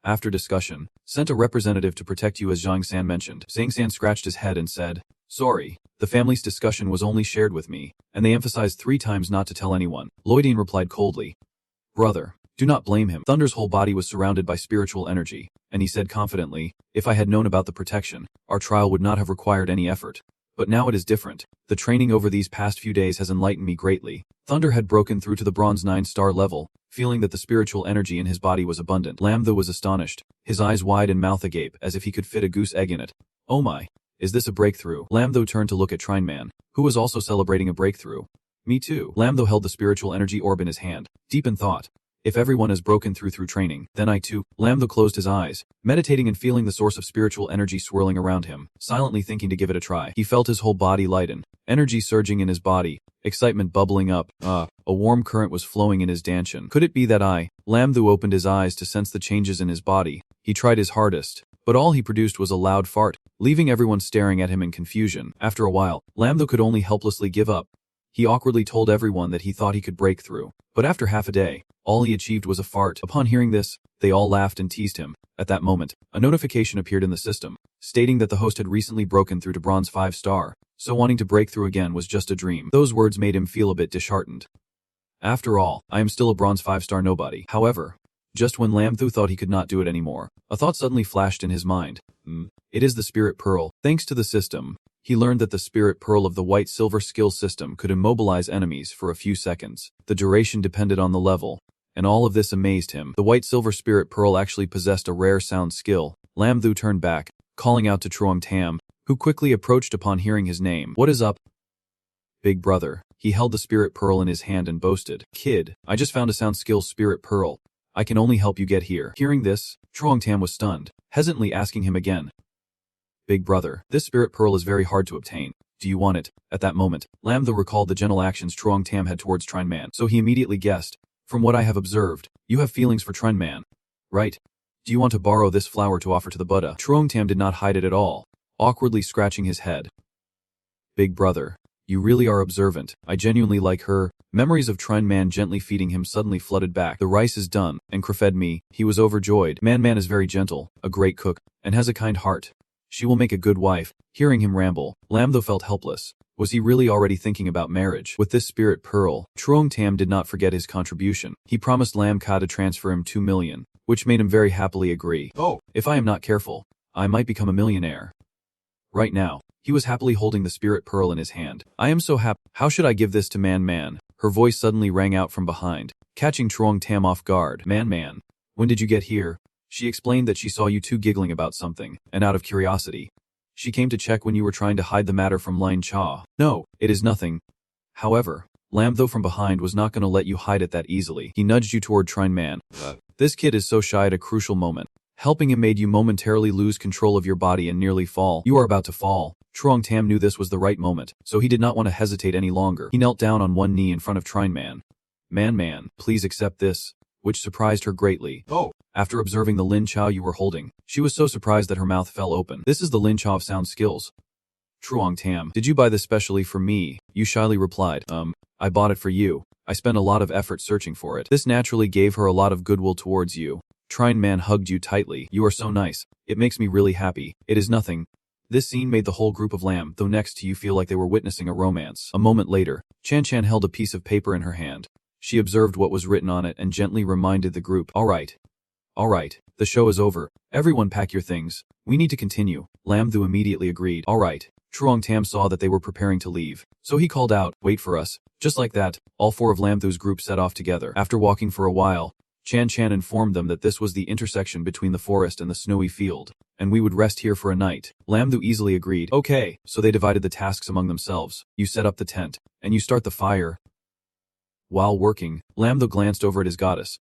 after discussion, sent a representative to protect you as Zhang San mentioned. Zhang San scratched his head and said, Sorry, the family's discussion was only shared with me, and they emphasized 3 times not to tell anyone. Loi Dian replied coldly, Brother, do not blame him. Thunder's whole body was surrounded by spiritual energy, and he said confidently, If I had known about the protection, our trial would not have required any effort. But now it is different. The training over these past few days has enlightened me greatly. Thunder had broken through to the bronze 9-star level, feeling that the spiritual energy in his body was abundant. Lamtho was astonished, his eyes wide and mouth agape, as if he could fit a goose egg in it. Oh my, is this a breakthrough? Lamtho turned to look at Trine Man, who was also celebrating a breakthrough. Me too. Lamtho held the spiritual energy orb in his hand, deep in thought. If everyone has broken through training, then I too. Lamtho closed his eyes, meditating and feeling the source of spiritual energy swirling around him, silently thinking to give it a try. He felt his whole body lighten, energy surging in his body, excitement bubbling up. A warm current was flowing in his danchan. Could it be that Lamtho opened his eyes to sense the changes in his body. He tried his hardest, but all he produced was a loud fart, leaving everyone staring at him in confusion. After a while, Lamtho could only helplessly give up. He awkwardly told everyone that he thought he could break through, but after half a day, all he achieved was a fart. Upon hearing this, they all laughed and teased him. At that moment, a notification appeared in the system, stating that the host had recently broken through to Bronze 5-star, so wanting to break through again was just a dream. Those words made him feel a bit disheartened. After all, I am still a Bronze 5-star nobody. However, just when Lamtho thought he could not do it anymore, a thought suddenly flashed in his mind. It is the Spirit Pearl. Thanks to the system, he learned that the Spirit Pearl of the White-Silver skill system could immobilize enemies for a few seconds. The duration depended on the level, and all of this amazed him. The White-Silver Spirit Pearl actually possessed a rare sound skill. Lamtho turned back, calling out to Truong Tam, who quickly approached upon hearing his name. What is up, big brother? He held the Spirit Pearl in his hand and boasted. Kid, I just found a sound skill Spirit Pearl. I can only help you get here. Hearing this, Truong Tam was stunned, hesitantly asking him again. Big brother, this Spirit Pearl is very hard to obtain. Do you want it? At that moment, Lamtho recalled the gentle actions Truong Tam had towards Trine Man, so he immediately guessed. From what I have observed, you have feelings for Trine Man, right? Do you want to borrow this flower to offer to the Buddha? Truong Tam did not hide it at all, awkwardly scratching his head. Big brother, you really are observant. I genuinely like her. Memories of Trine Man gently feeding him suddenly flooded back. The rice is done, and fed me. He was overjoyed. Man is very gentle, a great cook, and has a kind heart. She will make a good wife. Hearing him ramble, Lamtho felt helpless. Was he really already thinking about marriage? With this Spirit Pearl, Truong Tam did not forget his contribution. He promised Lam Ka to transfer him 2 million, which made him very happily agree. Oh, if I am not careful, I might become a millionaire. Right now, he was happily holding the Spirit Pearl in his hand. I am so happy. How should I give this to Man? Her voice suddenly rang out from behind, catching Truong Tam off guard. Man, when did you get here? She explained that she saw you two giggling about something, and out of curiosity, she came to check when you were trying to hide the matter from Lin Cha. No, it is nothing. However, Lamtho from behind was not going to let you hide it that easily. He nudged you toward Trine Man. This kid is so shy at a crucial moment. Helping him made you momentarily lose control of your body and nearly fall. You are about to fall. Truong Tam knew this was the right moment, so he did not want to hesitate any longer. He knelt down on one knee in front of Trine Man. Man, please accept this, which surprised her greatly. Oh. After observing the Lin Chao you were holding, she was so surprised that her mouth fell open. This is the Lin Chao of sound skills. Truong Tam, did you buy this specially for me? You shyly replied, I bought it for you. I spent a lot of effort searching for it. This naturally gave her a lot of goodwill towards you. Trine Man hugged you tightly. You are so nice. It makes me really happy. It is nothing. This scene made the whole group of Lam, though next to you, feel like they were witnessing a romance. A moment later, Chan held a piece of paper in her hand. She observed what was written on it and gently reminded the group. All right, the show is over. Everyone pack your things. We need to continue. Lamtho immediately agreed. All right. Truong Tam saw that they were preparing to leave, so he called out, wait for us. Just like that, all 4 of Lamtho's group set off together. After walking for a while, Chan informed them that this was the intersection between the forest and the snowy field, and we would rest here for a night. Lamtho easily agreed. Okay, so they divided the tasks among themselves. You set up the tent, and you start the fire. While working, Lamtho glanced over at his goddess.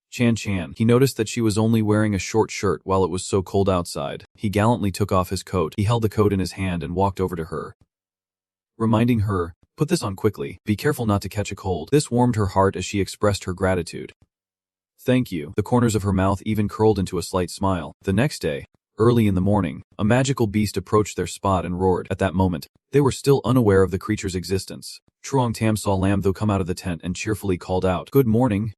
Chan. He noticed that she was only wearing a short shirt while it was so cold outside. He gallantly took off his coat. He held the coat in his hand and walked over to her, reminding her, put this on quickly. Be careful not to catch a cold. This warmed her heart as she expressed her gratitude. Thank you. The corners of her mouth even curled into a slight smile. The next day, early in the morning, a magical beast approached their spot and roared. At that moment, they were still unaware of the creature's existence. Truong Tam saw Lamtho come out of the tent and cheerfully called out, Good morning,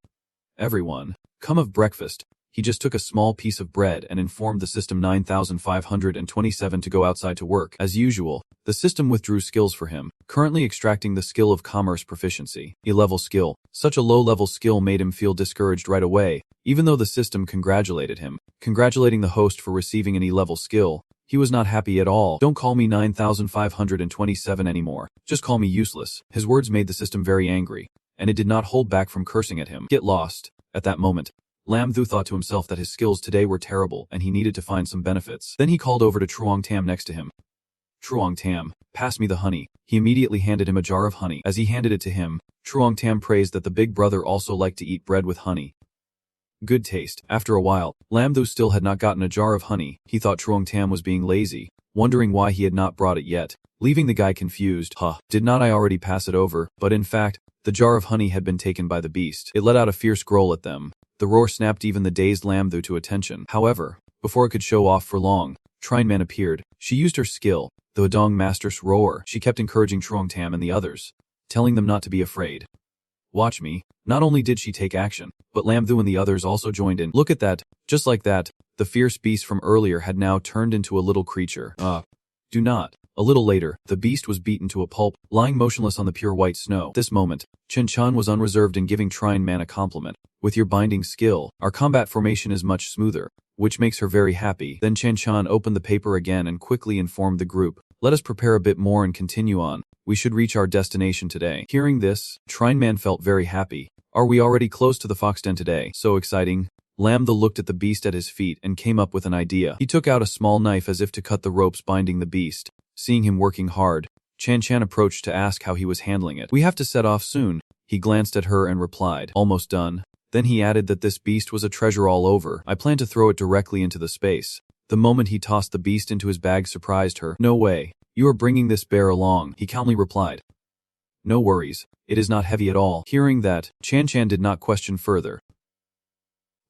everyone. Come of breakfast. He just took a small piece of bread and informed the system 9527 to go outside to work. As usual, the system withdrew skills for him, currently extracting the skill of commerce proficiency. A level skill. Such a low-level skill made him feel discouraged right away, even though the system congratulated him. Congratulating the host for receiving an E-level skill, he was not happy at all. Don't call me 9527 anymore. Just call me useless. His words made the system very angry, and it did not hold back from cursing at him. Get lost. At that moment, Lam Thu thought to himself that his skills today were terrible and he needed to find some benefits. Then he called over to Truong Tam next to him. Truong Tam, pass me the honey. He immediately handed him a jar of honey. As he handed it to him, Truong Tam praised that the big brother also liked to eat bread with honey. Good taste. After a while, Lam Thu still had not gotten a jar of honey. He thought Truong Tam was being lazy, wondering why he had not brought it yet, leaving the guy confused. Did not I already pass it over? But in fact, the jar of honey had been taken by the beast. It let out a fierce growl at them. The roar snapped even the dazed Lam Thu to attention. However, before it could show off for long, Trine Man appeared. She used her skill, the Adong Master's roar. She kept encouraging Truong Tam and the others, telling them not to be afraid. Watch me. Not only did she take action, but Lam Thu and the others also joined in. Look at that. Just like that, the fierce beast from earlier had now turned into a little creature. Do not. A little later, the beast was beaten to a pulp, lying motionless on the pure white snow. At this moment, Chen Chan was unreserved in giving Trine Man a compliment. With your binding skill, our combat formation is much smoother, which makes her very happy. Then Chen Chan opened the paper again and quickly informed the group, let us prepare a bit more and continue on. We should reach our destination today. Hearing this, Trine Man felt very happy. Are we already close to the fox den today? So exciting. Lam Thu looked at the beast at his feet and came up with an idea. He took out a small knife as if to cut the ropes binding the beast. Seeing him working hard, Chan Chan approached to ask how he was handling it. We have to set off soon. He glanced at her and replied, almost done. Then he added that this beast was a treasure all over. I plan to throw it directly into the space. The moment he tossed the beast into his bag surprised her. No way. You are bringing this bear along, he calmly replied. No worries. It is not heavy at all. Hearing that, Chan Chan did not question further.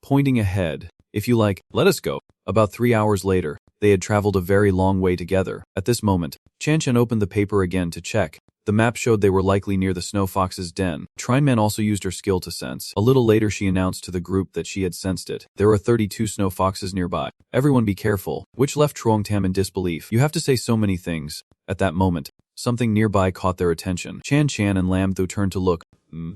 Pointing ahead, if you like, let us go. About 3 hours later, they had traveled a very long way together. At this moment, Chan Chan opened the paper again to check. The map showed they were likely near the snow fox's den. Trine Man also used her skill to sense. A little later she announced to the group that she had sensed it. There are 32 snow foxes nearby. Everyone be careful, which left Truong Tam in disbelief. You have to say so many things. At that moment, something nearby caught their attention. Chan Chan and Lam Thu turned to look.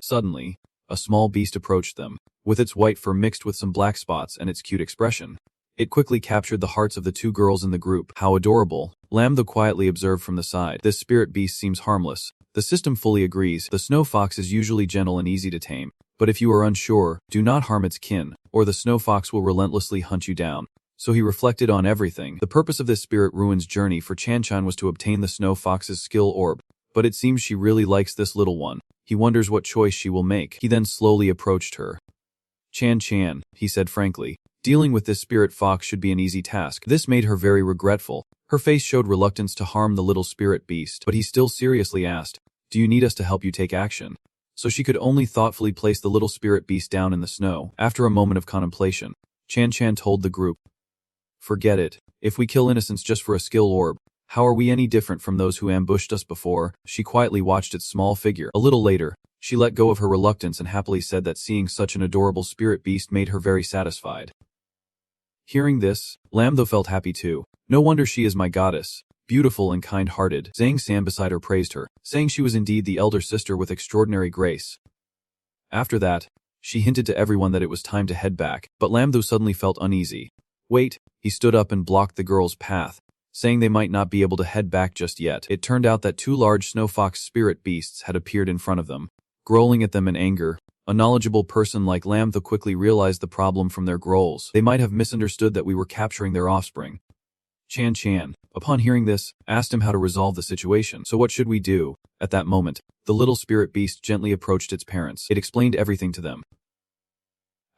Suddenly, a small beast approached them, with its white fur mixed with some black spots and its cute expression. It quickly captured the hearts of the two girls in the group. How adorable. Lam Thu quietly observed from the side. This spirit beast seems harmless. The system fully agrees. The snow fox is usually gentle and easy to tame. But if you are unsure, do not harm its kin, or the snow fox will relentlessly hunt you down. So he reflected on everything. The purpose of this spirit ruins journey for Chan Chan was to obtain the snow fox's skill orb. But it seems she really likes this little one. He wonders what choice she will make. He then slowly approached her. Chan Chan, he said frankly. Dealing with this spirit fox should be an easy task. This made her very regretful. Her face showed reluctance to harm the little spirit beast, but he still seriously asked, do you need us to help you take action? So she could only thoughtfully place the little spirit beast down in the snow. After a moment of contemplation, Chan Chan told the group, forget it. If we kill innocents just for a skill orb, how are we any different from those who ambushed us before? She quietly watched its small figure. A little later, she let go of her reluctance and happily said that seeing such an adorable spirit beast made her very satisfied. Hearing this, Lam Thu felt happy too. No wonder she is my goddess, beautiful and kind-hearted. Zhang San beside her praised her, saying she was indeed the elder sister with extraordinary grace. After that, she hinted to everyone that it was time to head back, but Lam Thu suddenly felt uneasy. Wait, he stood up and blocked the girls' path, saying they might not be able to head back just yet. It turned out that two large snow fox spirit beasts had appeared in front of them, growling at them in anger. A knowledgeable person like Lam Thu quickly realized the problem from their growls. They might have misunderstood that we were capturing their offspring. Chan Chan, upon hearing this, asked him how to resolve the situation. So what should we do? At that moment, the little spirit beast gently approached its parents. It explained everything to them.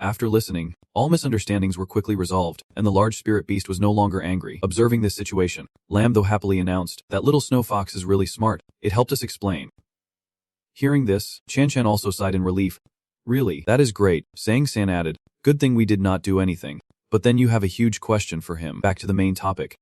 After listening, all misunderstandings were quickly resolved, and the large spirit beast was no longer angry. Observing this situation, Lam Thu happily announced, that little snow fox is really smart. It helped us explain. Hearing this, Chan Chan also sighed in relief. Really, that is great, Zhang San added. Good thing we did not do anything. But then you have a huge question for him. Back to the main topic.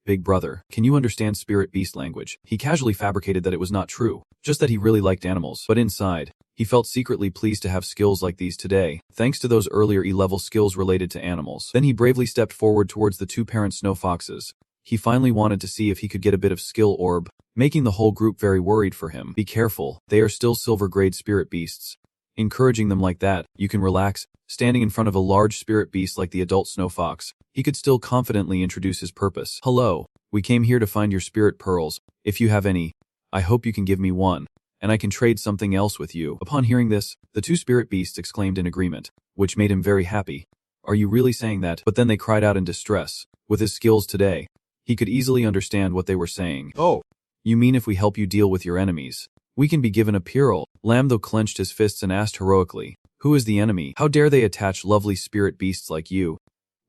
Big brother, can you understand spirit beast language? He casually fabricated that it was not true, just that he really liked animals. But inside, he felt secretly pleased to have skills like these today, thanks to those earlier E-level skills related to animals. Then he bravely stepped forward towards the two parent snow foxes. He finally wanted to see if he could get a bit of skill orb, making the whole group very worried for him. Be careful, they are still silver grade spirit beasts. Encouraging them like that, you can relax. Standing in front of a large spirit beast like the adult snow fox, he could still confidently introduce his purpose. Hello, we came here to find your spirit pearls. If you have any, I hope you can give me one. and I can trade something else with you. Upon hearing this, the two spirit beasts exclaimed in agreement, which made him very happy. Are you really saying that? But then they cried out in distress. With his skills today, he could easily understand what they were saying. Oh, you mean if we help you deal with your enemies, we can be given a pearl? Lamdo clenched his fists and asked heroically, who is the enemy? How dare they attach lovely spirit beasts like you?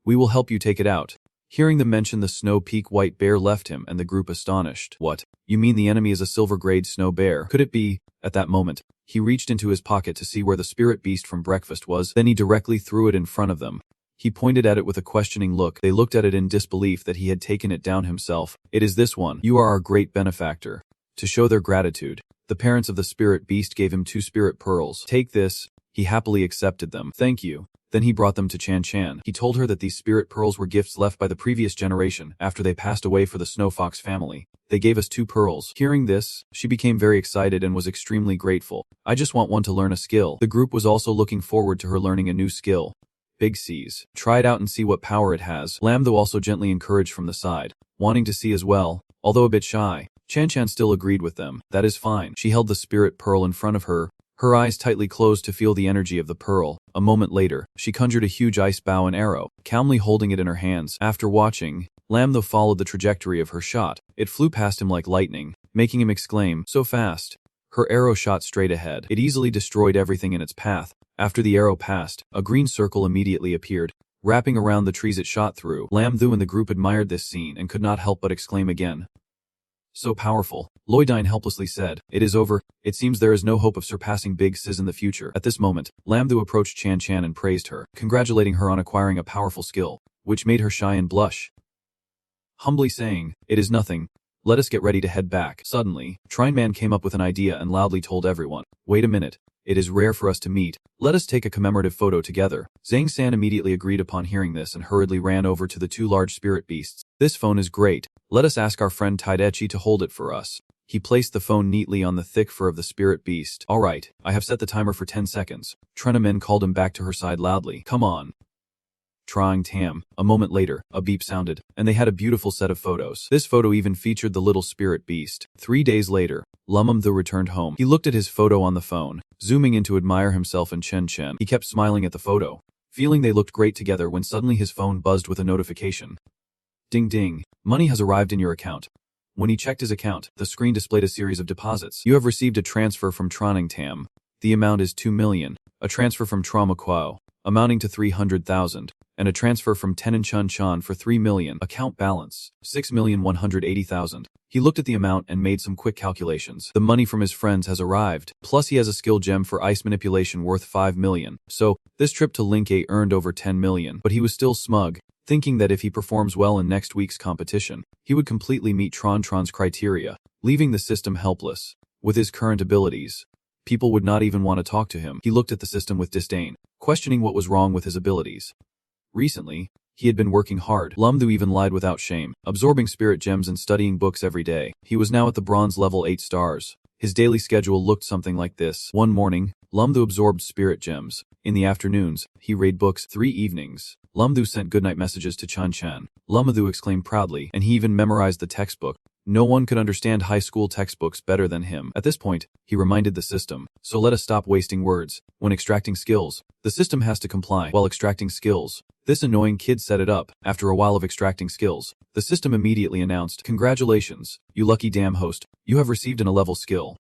We will help you take it out. Hearing them mention the Snow Peak White Bear left him and the group astonished. What? You mean the enemy is a silver-grade snow bear? Could it be? At that moment, he reached into his pocket to see where the spirit beast from breakfast was, then he directly threw it in front of them. He pointed at it with a questioning look. They looked at it in disbelief that he had taken it down himself. It is this one. You are our great benefactor. To show their gratitude, the parents of the spirit beast gave him 2 spirit pearls. Take this. He happily accepted them. Thank you. Then he brought them to Chan Chan. He told her that these spirit pearls were gifts left by the previous generation after they passed away for the Snow Fox family. They gave us 2 pearls. Hearing this, she became very excited and was extremely grateful. I just want one to learn a skill. The group was also looking forward to her learning a new skill. Big C's. Try it out and see what power it has. Lamdo also gently encouraged from the side, wanting to see as well, although a bit shy. Chan Chan still agreed with them. That is fine. She held the spirit pearl in front of her, her eyes tightly closed to feel the energy of the pearl. A moment later, she conjured a huge ice bow and arrow, calmly holding it in her hands. After watching, Lamdo followed the trajectory of her shot. It flew past him like lightning, making him exclaim, so fast. Her arrow shot straight ahead. It easily destroyed everything in its path. After the arrow passed, a green circle immediately appeared, wrapping around the trees it shot through. Lamdo and the group admired this scene and could not help but exclaim again. So powerful. Loidine helplessly said, it is over. It seems there is no hope of surpassing Big Sis in the future. At this moment, Lamdo approached Chan Chan and praised her, congratulating her on acquiring a powerful skill, which made her shy and blush. Humbly saying, it is nothing. Let us get ready to head back. Suddenly, Trine Man came up with an idea and loudly told everyone, wait a minute. It is rare for us to meet. Let us take a commemorative photo together. Zhang San immediately agreed upon hearing this and hurriedly ran over to the 2 large spirit beasts. This phone is great. Let us ask our friend Taidechi to hold it for us. He placed the phone neatly on the thick fur of the spirit beast. All right, I have set the timer for 10 seconds. Trenamin called him back to her side loudly. Come on. Trying Tam. A moment later, a beep sounded, and they had a beautiful set of photos. This photo even featured the little spirit beast. 3 days later, Lumumthu returned home. He looked at his photo on the phone, zooming in to admire himself and Chen Chen. He kept smiling at the photo, feeling they looked great together when suddenly his phone buzzed with a notification. Ding ding, money has arrived in your account. When he checked his account, the screen displayed a series of deposits. You have received a transfer from Troning Tam. The amount is 2 million. A transfer from Trauma Quo, amounting to 300,000. And a transfer from Tenon Chun Chan for 3 million. Account balance, 6,180,000. He looked at the amount and made some quick calculations. The money from his friends has arrived, plus he has a skill gem for ice manipulation worth 5 million. So, this trip to Link A earned over 10 million. But he was still smug, thinking that if he performs well in next week's competition, he would completely meet Tron's criteria, leaving the system helpless. With his current abilities, people would not even want to talk to him. He looked at the system with disdain, questioning what was wrong with his abilities. Recently, he had been working hard. Lumthu even lied without shame, absorbing spirit gems and studying books every day. He was now at the bronze level 8 stars. His daily schedule looked something like this. One morning, Lumthu absorbed spirit gems. In the afternoons, he read books. 3 evenings, Lumthu sent goodnight messages to Chan Chan. Lumthu exclaimed proudly, and he even memorized the textbook. No one could understand high school textbooks better than him. At this point, he reminded the system, so let us stop wasting words. When extracting skills, the system has to comply while extracting skills. This annoying kid set it up. After a while of extracting skills, the system immediately announced, congratulations, you lucky damn host, you have received an A-level skill.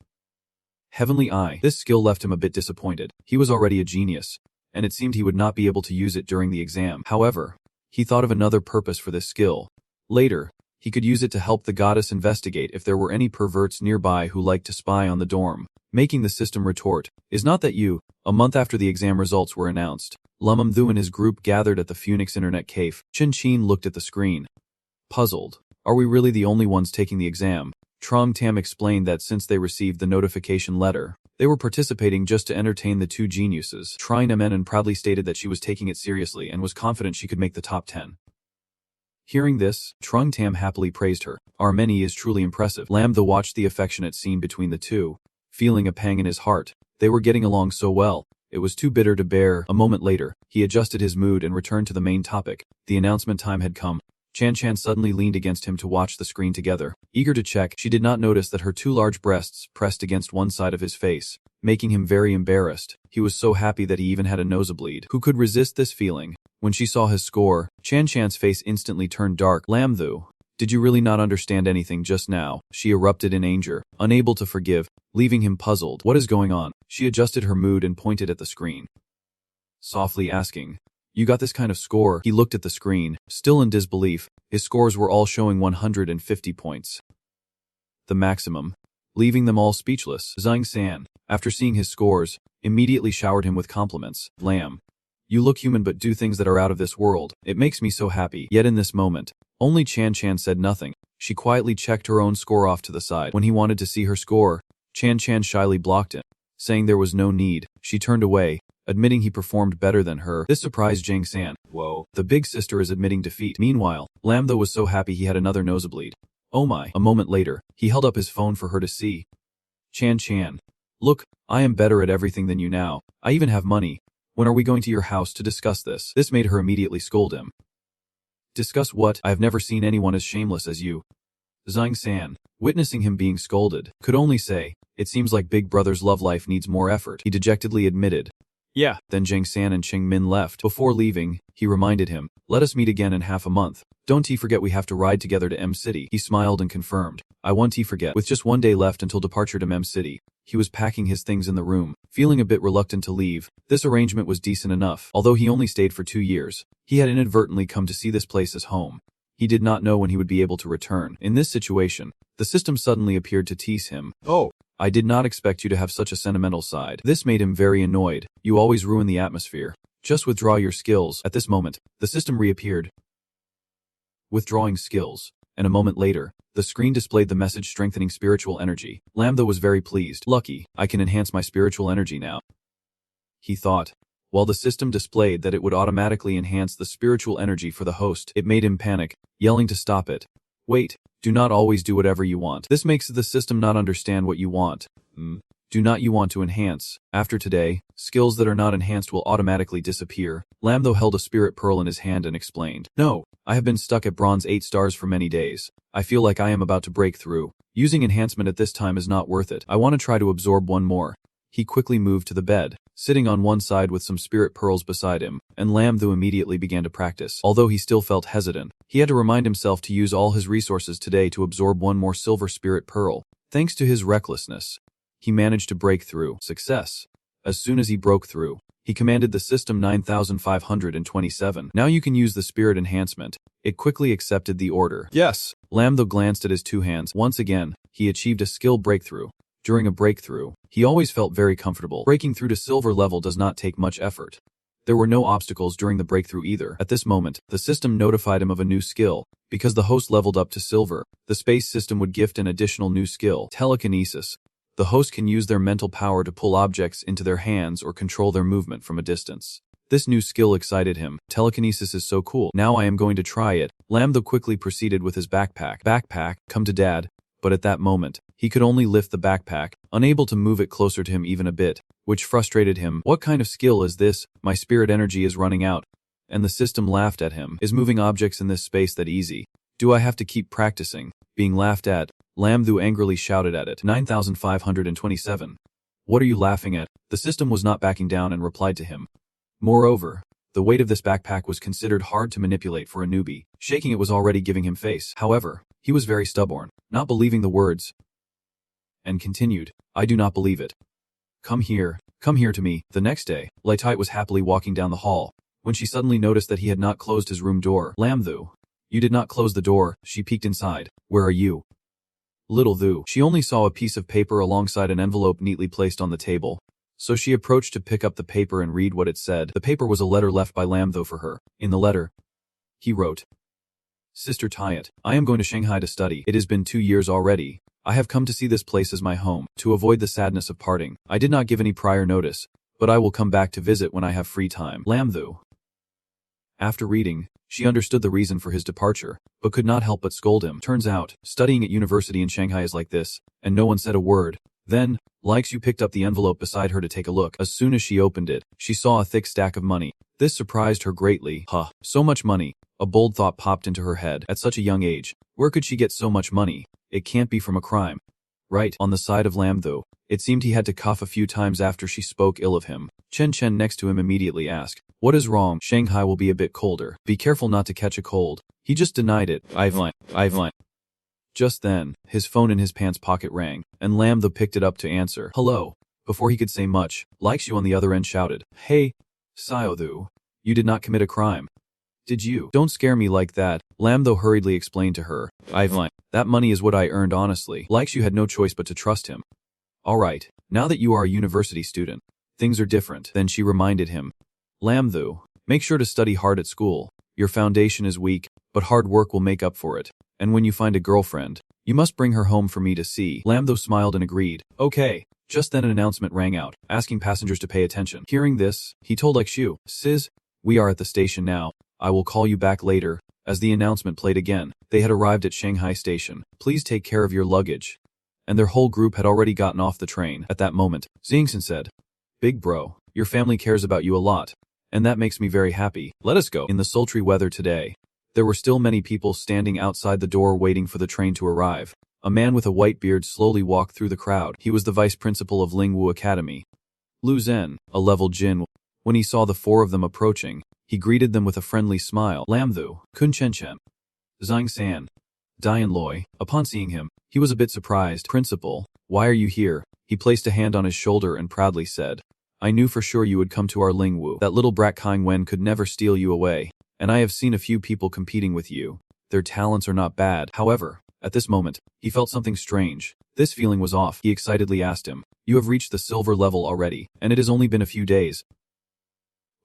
Heavenly Eye. This skill left him a bit disappointed. He was already a genius, and it seemed he would not be able to use it during the exam. However, he thought of another purpose for this skill. Later, he could use it to help the goddess investigate if there were any perverts nearby who liked to spy on the dorm, making the system retort, is not that you? A month after the exam results were announced, Lumumthu and his group gathered at the Phoenix Internet Cave. Chin Chin looked at the screen, puzzled. Are we really the only ones taking the exam? Trong Tam explained that since they received the notification letter, they were participating just to entertain the 2 geniuses. Trine Mn proudly stated that she was taking it seriously and was confident she could make the top 10. Hearing this, Trung Tam happily praised her. Armeni is truly impressive. Lamtha watched the affectionate scene between the 2, feeling a pang in his heart. They were getting along so well, it was too bitter to bear. A moment later, he adjusted his mood and returned to the main topic. The announcement time had come. Chan Chan suddenly leaned against him to watch the screen together. Eager to check, she did not notice that her 2 large breasts pressed against one side of his face, making him very embarrassed. He was so happy that he even had a nosebleed. Who could resist this feeling? When she saw his score, Chan Chan's face instantly turned dark. Lamthu, did you really not understand anything just now? She erupted in anger, unable to forgive, leaving him puzzled. What is going on? She adjusted her mood and pointed at the screen, softly asking, you got this kind of score? He looked at the screen, still in disbelief. His scores were all showing 150 points. The maximum, leaving them all speechless. Zhang San, after seeing his scores, immediately showered him with compliments. Lam, you look human but do things that are out of this world. It makes me so happy. Yet in this moment, only Chan Chan said nothing. She quietly checked her own score off to the side. When he wanted to see her score, Chan Chan shyly blocked him, saying there was no need. She turned away, admitting he performed better than her. This surprised Zhang San. Whoa. The big sister is admitting defeat. Meanwhile, Lamtho was so happy he had another nosebleed. Oh my. A moment later, he held up his phone for her to see. Chan Chan. Look, I am better at everything than you now. I even have money. When are we going to your house to discuss this? This made her immediately scold him. Discuss what? I have never seen anyone as shameless as you. Zhang San, witnessing him being scolded, could only say, it seems like Big Brother's love life needs more effort. He dejectedly admitted. Yeah. Then Zhang San and Cheng Min left. Before leaving, he reminded him, let us meet again in half a month. Don't forget we have to ride together to M City. He smiled and confirmed, I won't forget. With just 1 day left until departure to M City, he was packing his things in the room, feeling a bit reluctant to leave. This arrangement was decent enough. Although he only stayed for 2 years, he had inadvertently come to see this place as home. He did not know when he would be able to return. In this situation, the system suddenly appeared to tease him. Oh, I did not expect you to have such a sentimental side. This made him very annoyed. You always ruin the atmosphere. Just withdraw your skills. At this moment, the system reappeared, withdrawing skills, and a moment later, the screen displayed the message strengthening spiritual energy. Lamtho was very pleased. Lucky, I can enhance my spiritual energy now, he thought. While the system displayed that it would automatically enhance the spiritual energy for the host, it made him panic, yelling to stop it. Wait, do not always do whatever you want. This makes the system not understand what you want. Do not you want to enhance? After today, skills that are not enhanced will automatically disappear. Lamtho held a spirit pearl in his hand and explained. No, I have been stuck at bronze 8 stars for many days. I feel like I am about to break through. Using enhancement at this time is not worth it. I want to try to absorb one more. He quickly moved to the bed, sitting on one side with some spirit pearls beside him, and Lamtho immediately began to practice. Although he still felt hesitant, he had to remind himself to use all his resources today to absorb one more silver spirit pearl. Thanks to his recklessness, he managed to break through. Success. As soon as he broke through, he commanded the system 9527. Now you can use the spirit enhancement. It quickly accepted the order. Yes. Lamtho glanced at his 2 hands. Once again, he achieved a skill breakthrough. During a breakthrough, he always felt very comfortable. Breaking through to silver level does not take much effort. There were no obstacles during the breakthrough either. At this moment, the system notified him of a new skill. Because the host leveled up to silver, the space system would gift an additional new skill, telekinesis. The host can use their mental power to pull objects into their hands or control their movement from a distance. This new skill excited him. Telekinesis is so cool. Now I am going to try it. Lamtho quickly proceeded with his backpack. Backpack, come to dad. But at that moment, he could only lift the backpack, unable to move it closer to him even a bit, which frustrated him. What kind of skill is this? My spirit energy is running out. And the system laughed at him. Is moving objects in this space that easy? Do I have to keep practicing? Being laughed at, Lamtho angrily shouted at it. 9527. What are you laughing at? The system was not backing down and replied to him. Moreover, the weight of this backpack was considered hard to manipulate for a newbie. Shaking it was already giving him face. However, he was very stubborn, not believing the words, and continued, I do not believe it. Come here to me. The next day, Plight was happily walking down the hall, when she suddenly noticed that he had not closed his room door. Lamtho, you did not close the door. She peeked inside. Where are you? Little Thu. She only saw a piece of paper alongside an envelope neatly placed on the table, so she approached to pick up the paper and read what it said. The paper was a letter left by Lamtho for her. In the letter, he wrote, Sister Tyat, I am going to Shanghai to study. It has been 2 years already. I have come to see this place as my home. To avoid the sadness of parting, I did not give any prior notice, but I will come back to visit when I have free time. Lamtho. After reading, she understood the reason for his departure, but could not help but scold him. Turns out, studying at university in Shanghai is like this, and no one said a word. Then, Likes picked up the envelope beside her to take a look. As soon as she opened it, she saw a thick stack of money. This surprised her greatly. Huh, so much money. A bold thought popped into her head. At such a young age, where could she get so much money? It can't be from a crime. Right, on the side of Lam though. It seemed he had to cough a few times after she spoke ill of him. Chen Chen next to him immediately asked, "What is wrong? Shanghai will be a bit colder. Be careful not to catch a cold." He just denied it. I've lied. Just then, his phone in his pants pocket rang, and Lam though picked it up to answer. "Hello." Before he could say much, Likeshu on the other end shouted, "Hey, Xiaothu, you did not commit a crime. Did you?" "Don't scare me like that," Lam though hurriedly explained to her. "I've lied. That money is what I earned honestly." Likeshu had no choice but to trust him. "Alright, now that you are a university student, things are different." Then she reminded him. "Lam though, make sure to study hard at school. Your foundation is weak, but hard work will make up for it. And when you find a girlfriend, you must bring her home for me to see." Lam though smiled and agreed. "Okay." Just then an announcement rang out, asking passengers to pay attention. Hearing this, he told Likeshu, "Sis, we are at the station now. I will call you back later." As the announcement played again, they had arrived at Shanghai Station. "Please take care of your luggage." And their whole group had already gotten off the train. At that moment, Xingxin said, "Big bro, your family cares about you a lot. And that makes me very happy. Let us go." In the sultry weather today, there were still many people standing outside the door waiting for the train to arrive. A man with a white beard slowly walked through the crowd. He was the vice principal of Lingwu Academy, Lu Zhen, a level Jin. When he saw the four of them approaching, he greeted them with a friendly smile. "Lamthu, Kun Chen Chen, Zhang San, Dian Loi." Upon seeing him, he was a bit surprised. "Principal, why are you here?" He placed a hand on his shoulder and proudly said, "I knew for sure you would come to our Lingwu. That little brat Kang Wen could never steal you away. And I have seen a few people competing with you. Their talents are not bad." However, at this moment, he felt something strange. This feeling was off. He excitedly asked him, "You have reached the silver level already, and it has only been a few days."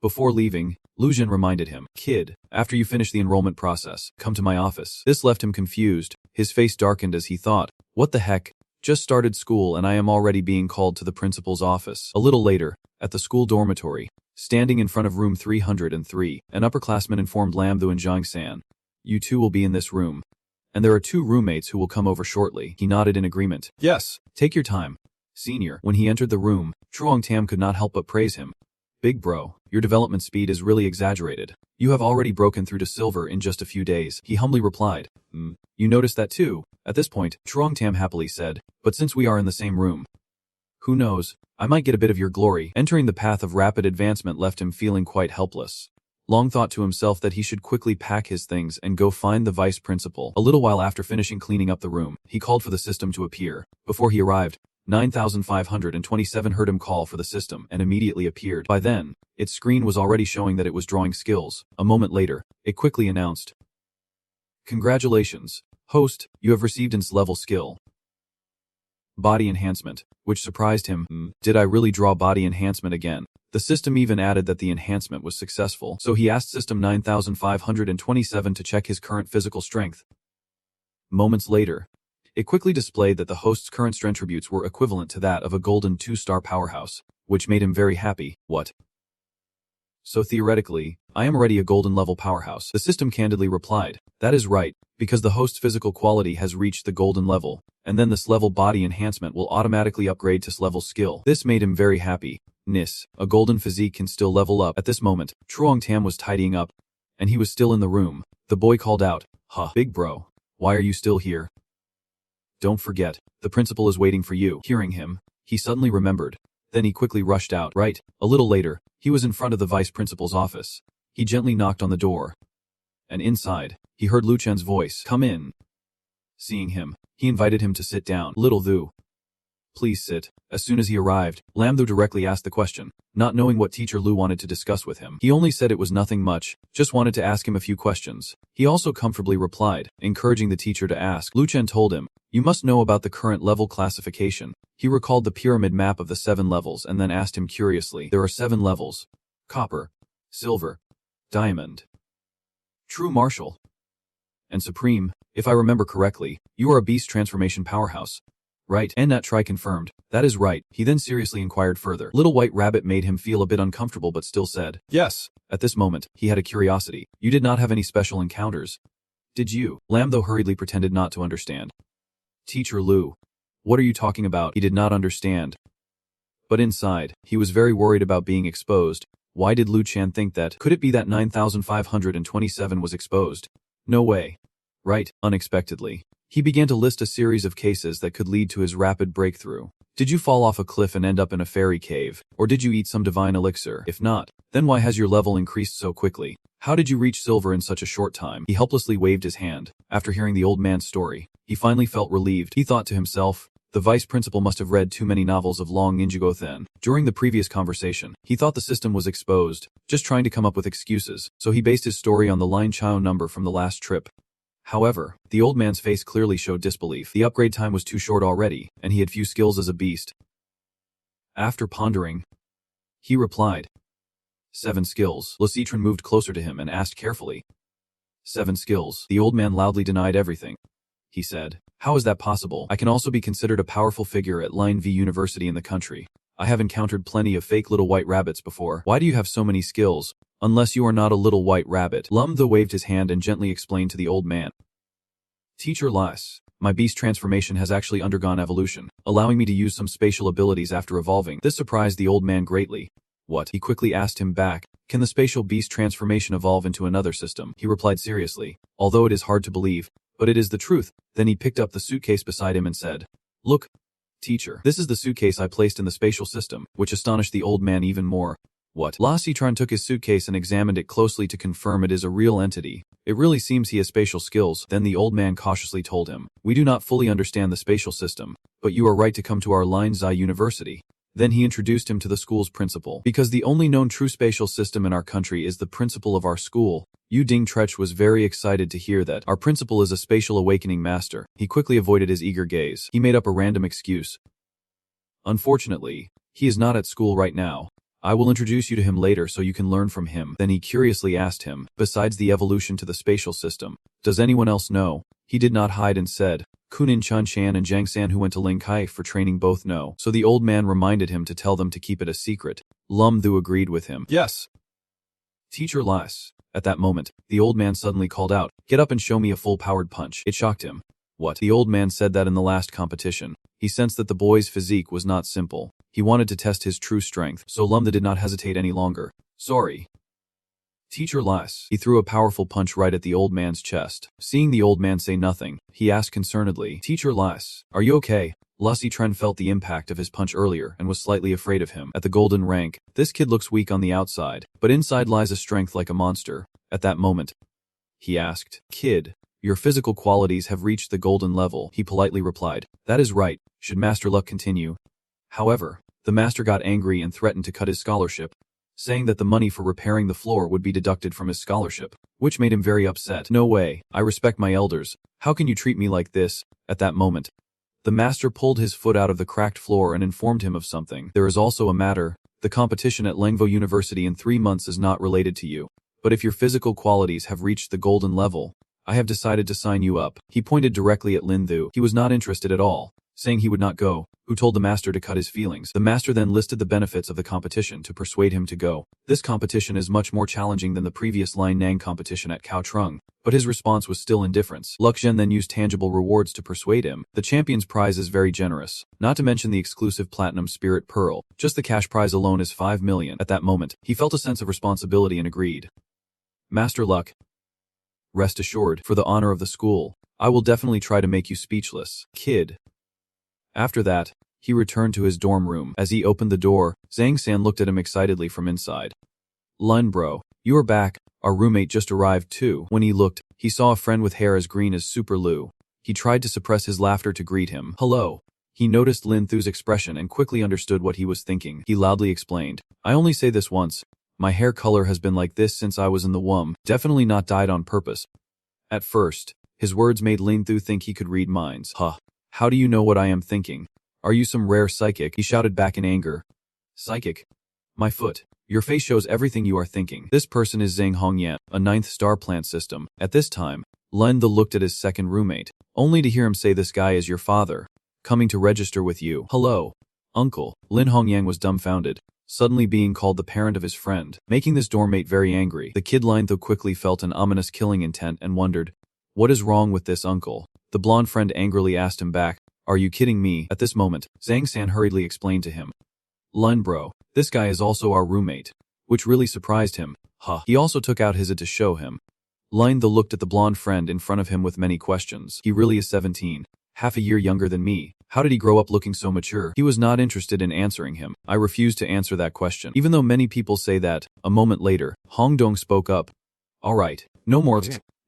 Before leaving, Lu Jin reminded him, "Kid, after you finish the enrollment process, come to my office." This left him confused. His face darkened as he thought, "What the heck? Just started school and I am already being called to the principal's office." A little later, at the school dormitory, standing in front of room 303, an upperclassman informed Lamthu and Zhang San, "You two will be in this room. And there are 2 roommates who will come over shortly." He nodded in agreement. "Yes, take your time, senior." When he entered the room, Truong Tam could not help but praise him. "Big bro, your development speed is really exaggerated. You have already broken through to silver in just a few days." He humbly replied, You noticed that too?" At this point, Truong Tam happily said, "But since we are in the same room, who knows, I might get a bit of your glory." Entering the path of rapid advancement left him feeling quite helpless. Long thought to himself that he should quickly pack his things and go find the vice principal. A little while after finishing cleaning up the room, he called for the system to appear. Before he arrived, 9527 heard him call for the system and immediately appeared. By then, its screen was already showing that it was drawing skills. A moment later, it quickly announced, "Congratulations, host, you have received ins level skill. Body enhancement," which surprised him. Did I really draw body enhancement again? The system even added that the enhancement was successful, so he asked System 9527 to check his current physical strength. Moments later, it quickly displayed that the host's current strength attributes were equivalent to that of a golden 2-star powerhouse, which made him very happy. "What? So theoretically, I am already a golden level powerhouse." The system candidly replied, "That is right, because the host's physical quality has reached the golden level, and then this level body enhancement will automatically upgrade to level skill." This made him very happy. A golden physique can still level up. At this moment, Truong Tam was tidying up, and he was still in the room. The boy called out, Big bro, why are you still here? Don't forget, the principal is waiting for you." Hearing him, he suddenly remembered. Then he quickly rushed out. Right, a little later, he was in front of the vice principal's office. He gently knocked on the door. And inside, he heard Lu Chen's voice, "Come in." Seeing him, he invited him to sit down. "Little Thu, please sit." As soon as he arrived, Lam Thu directly asked the question, not knowing what teacher Lu wanted to discuss with him. He only said it was nothing much, just wanted to ask him a few questions. He also comfortably replied, encouraging the teacher to ask. Lu Chen told him, "You must know about the current level classification." He recalled the pyramid map of the 7 levels and then asked him curiously, "There are 7 levels: copper, silver, diamond, true martial, and supreme. If I remember correctly, you are a beast transformation powerhouse, right?" And Nat Tri confirmed, "That is right." He then seriously inquired further. Little White Rabbit made him feel a bit uncomfortable but still said, "Yes." At this moment, he had a curiosity. "You did not have any special encounters, did you?" Lam though hurriedly pretended not to understand. "Teacher Lu, what are you talking about?" He did not understand. But inside, he was very worried about being exposed. Why did Lu Chan think that? Could it be that 9527 was exposed? No way. Right, unexpectedly. He began to list a series of cases that could lead to his rapid breakthrough. Did you fall off a cliff and end up in a fairy cave? Or did you eat some divine elixir? If not, then why has your level increased so quickly? How did you reach silver in such a short time? He helplessly waved his hand. After hearing the old man's story, he finally felt relieved. He thought to himself, the vice principal must have read too many novels of Long Ninjago Then. During the previous conversation, he thought the system was exposed, just trying to come up with excuses, so he based his story on the Line Chao number from the last trip. However, the old man's face clearly showed disbelief. The upgrade time was too short already, and he had few skills as a beast. After pondering, he replied, 7 skills. Le Citron moved closer to him and asked carefully, 7 skills. The old man loudly denied everything. He said, how is that possible? I can also be considered a powerful figure at Line V University in the country. I have encountered plenty of fake little white rabbits before. Why do you have so many skills? Unless you are not a little white rabbit. Lum The waved his hand and gently explained to the old man. Teacher Las, my beast transformation has actually undergone evolution, allowing me to use some spatial abilities after evolving. This surprised the old man greatly. What? He quickly asked him back. Can the spatial beast transformation evolve into another system? He replied seriously, although it is hard to believe, but it is the truth. Then he picked up the suitcase beside him and said, look, teacher, this is the suitcase I placed in the spatial system, which astonished the old man even more. What? La Citron took his suitcase and examined it closely to confirm it is a real entity. It really seems he has spatial skills. Then the old man cautiously told him, we do not fully understand the spatial system, but you are right to come to our Line Zai University. Then he introduced him to the school's principal. Because the only known true spatial system in our country is the principal of our school, Yu Ding Trech was very excited to hear that our principal is a spatial awakening master. He quickly avoided his eager gaze. He made up a random excuse. Unfortunately, he is not at school right now. I will introduce you to him later so you can learn from him. Then he curiously asked him, besides the evolution to the spatial system, does anyone else know? He did not hide and said, Kunin Chun Chan and Jiang San who went to Ling Kai for training both know. So the old man reminded him to tell them to keep it a secret. Lum Thu agreed with him. Yes. Teacher Las. At that moment, the old man suddenly called out, get up and show me a full-powered punch. It shocked him. What? The old man said that in the last competition. He sensed that the boy's physique was not simple. He wanted to test his true strength, so Lumda did not hesitate any longer. Sorry. Teacher Las. He threw a powerful punch right at the old man's chest. Seeing the old man say nothing, he asked concernedly, Teacher Las, are you okay? La Citron felt the impact of his punch earlier and was slightly afraid of him. At the golden rank, this kid looks weak on the outside, but inside lies a strength like a monster. At that moment, he asked, Kid, your physical qualities have reached the golden level. He politely replied, that is right. Should Master Luck continue? However, the master got angry and threatened to cut his scholarship, saying that the money for repairing the floor would be deducted from his scholarship, which made him very upset. No way, I respect my elders. How can you treat me like this? At that moment, the master pulled his foot out of the cracked floor and informed him of something. There is also a matter. The competition at Lengvo University in 3 months is not related to you. But if your physical qualities have reached the golden level, I have decided to sign you up. He pointed directly at Lin Thu. He was not interested at all, saying he would not go, who told the master to cut his feelings. The master then listed the benefits of the competition to persuade him to go. This competition is much more challenging than the previous Line Nang competition at Cao Trung, but his response was still indifference. Luck Zhen then used tangible rewards to persuade him. The champion's prize is very generous, not to mention the exclusive Platinum Spirit Pearl. Just the cash prize alone is 5 million. At that moment, he felt a sense of responsibility and agreed. Master Luck, rest assured, for the honor of the school, I will definitely try to make you speechless, kid. After that, he returned to his dorm room. As he opened the door, Zhang San looked at him excitedly from inside. Lun bro, you are back. Our roommate just arrived too. When he looked, he saw a friend with hair as green as Super Lu. He tried to suppress his laughter to greet him. Hello. He noticed Lin Thu's expression and quickly understood what he was thinking. He loudly explained, I only say this once. My hair color has been like this since I was in the womb, definitely not dyed on purpose. At first, his words made Lin Thu think he could read minds. Huh. How do you know what I am thinking? Are you some rare psychic? He shouted back in anger. Psychic? My foot. Your face shows everything you are thinking. This person is Zhang Hongyan, a 9th star plant system. At this time, Lin Thu looked at his second roommate, only to hear him say this guy is your father, coming to register with you. Hello, uncle. Lin Hongyang was dumbfounded, suddenly being called the parent of his friend, making this dormmate very angry. The kid Lin Thu quickly felt an ominous killing intent and wondered, what is wrong with this uncle? The blonde friend angrily asked him back, are you kidding me? At this moment, Zhang San hurriedly explained to him, Lun bro, this guy is also our roommate. which really surprised him. Huh. He also took out his to show him. Line the looked at the blonde friend in front of him with many questions. He really is 17. Half a year younger than me. How did he grow up looking so mature? He was not interested in answering him. I refused to answer that question. Even though many people say that, a moment later, Hong Dong spoke up. Alright, no more.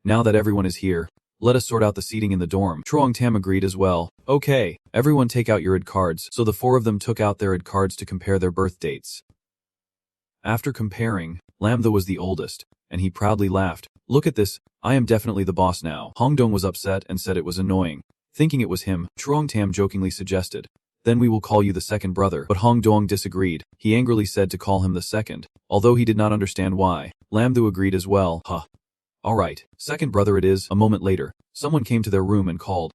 Now that everyone is here, let us sort out the seating in the dorm. Truong Tam agreed as well. Okay, everyone take out your ID cards. So the four of them took out their ID cards to compare their birth dates. After comparing, Lam Tho was the oldest, and he proudly laughed. Look at this, I am definitely the boss now. Hong Dong was upset and said it was annoying. Thinking it was him, Truong Tam jokingly suggested, then we will call you the second brother. But Hong Dong disagreed. He angrily said to call him the second, although he did not understand why. Lam Tho agreed as well. Huh. Alright, second brother it is. A moment later, someone came to their room and called.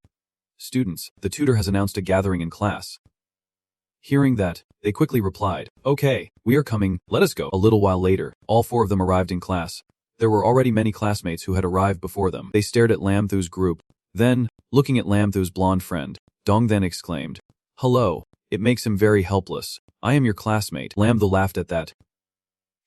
Students, the tutor has announced a gathering in class. Hearing that, they quickly replied, okay, we are coming, let us go. A little while later, all four of them arrived in class. There were already many classmates who had arrived before them. They stared at Lam Tho's group. Then, looking at Lam Tho's blonde friend, Dong then exclaimed, hello, it makes him very helpless. I am your classmate. Lam Tho laughed at that.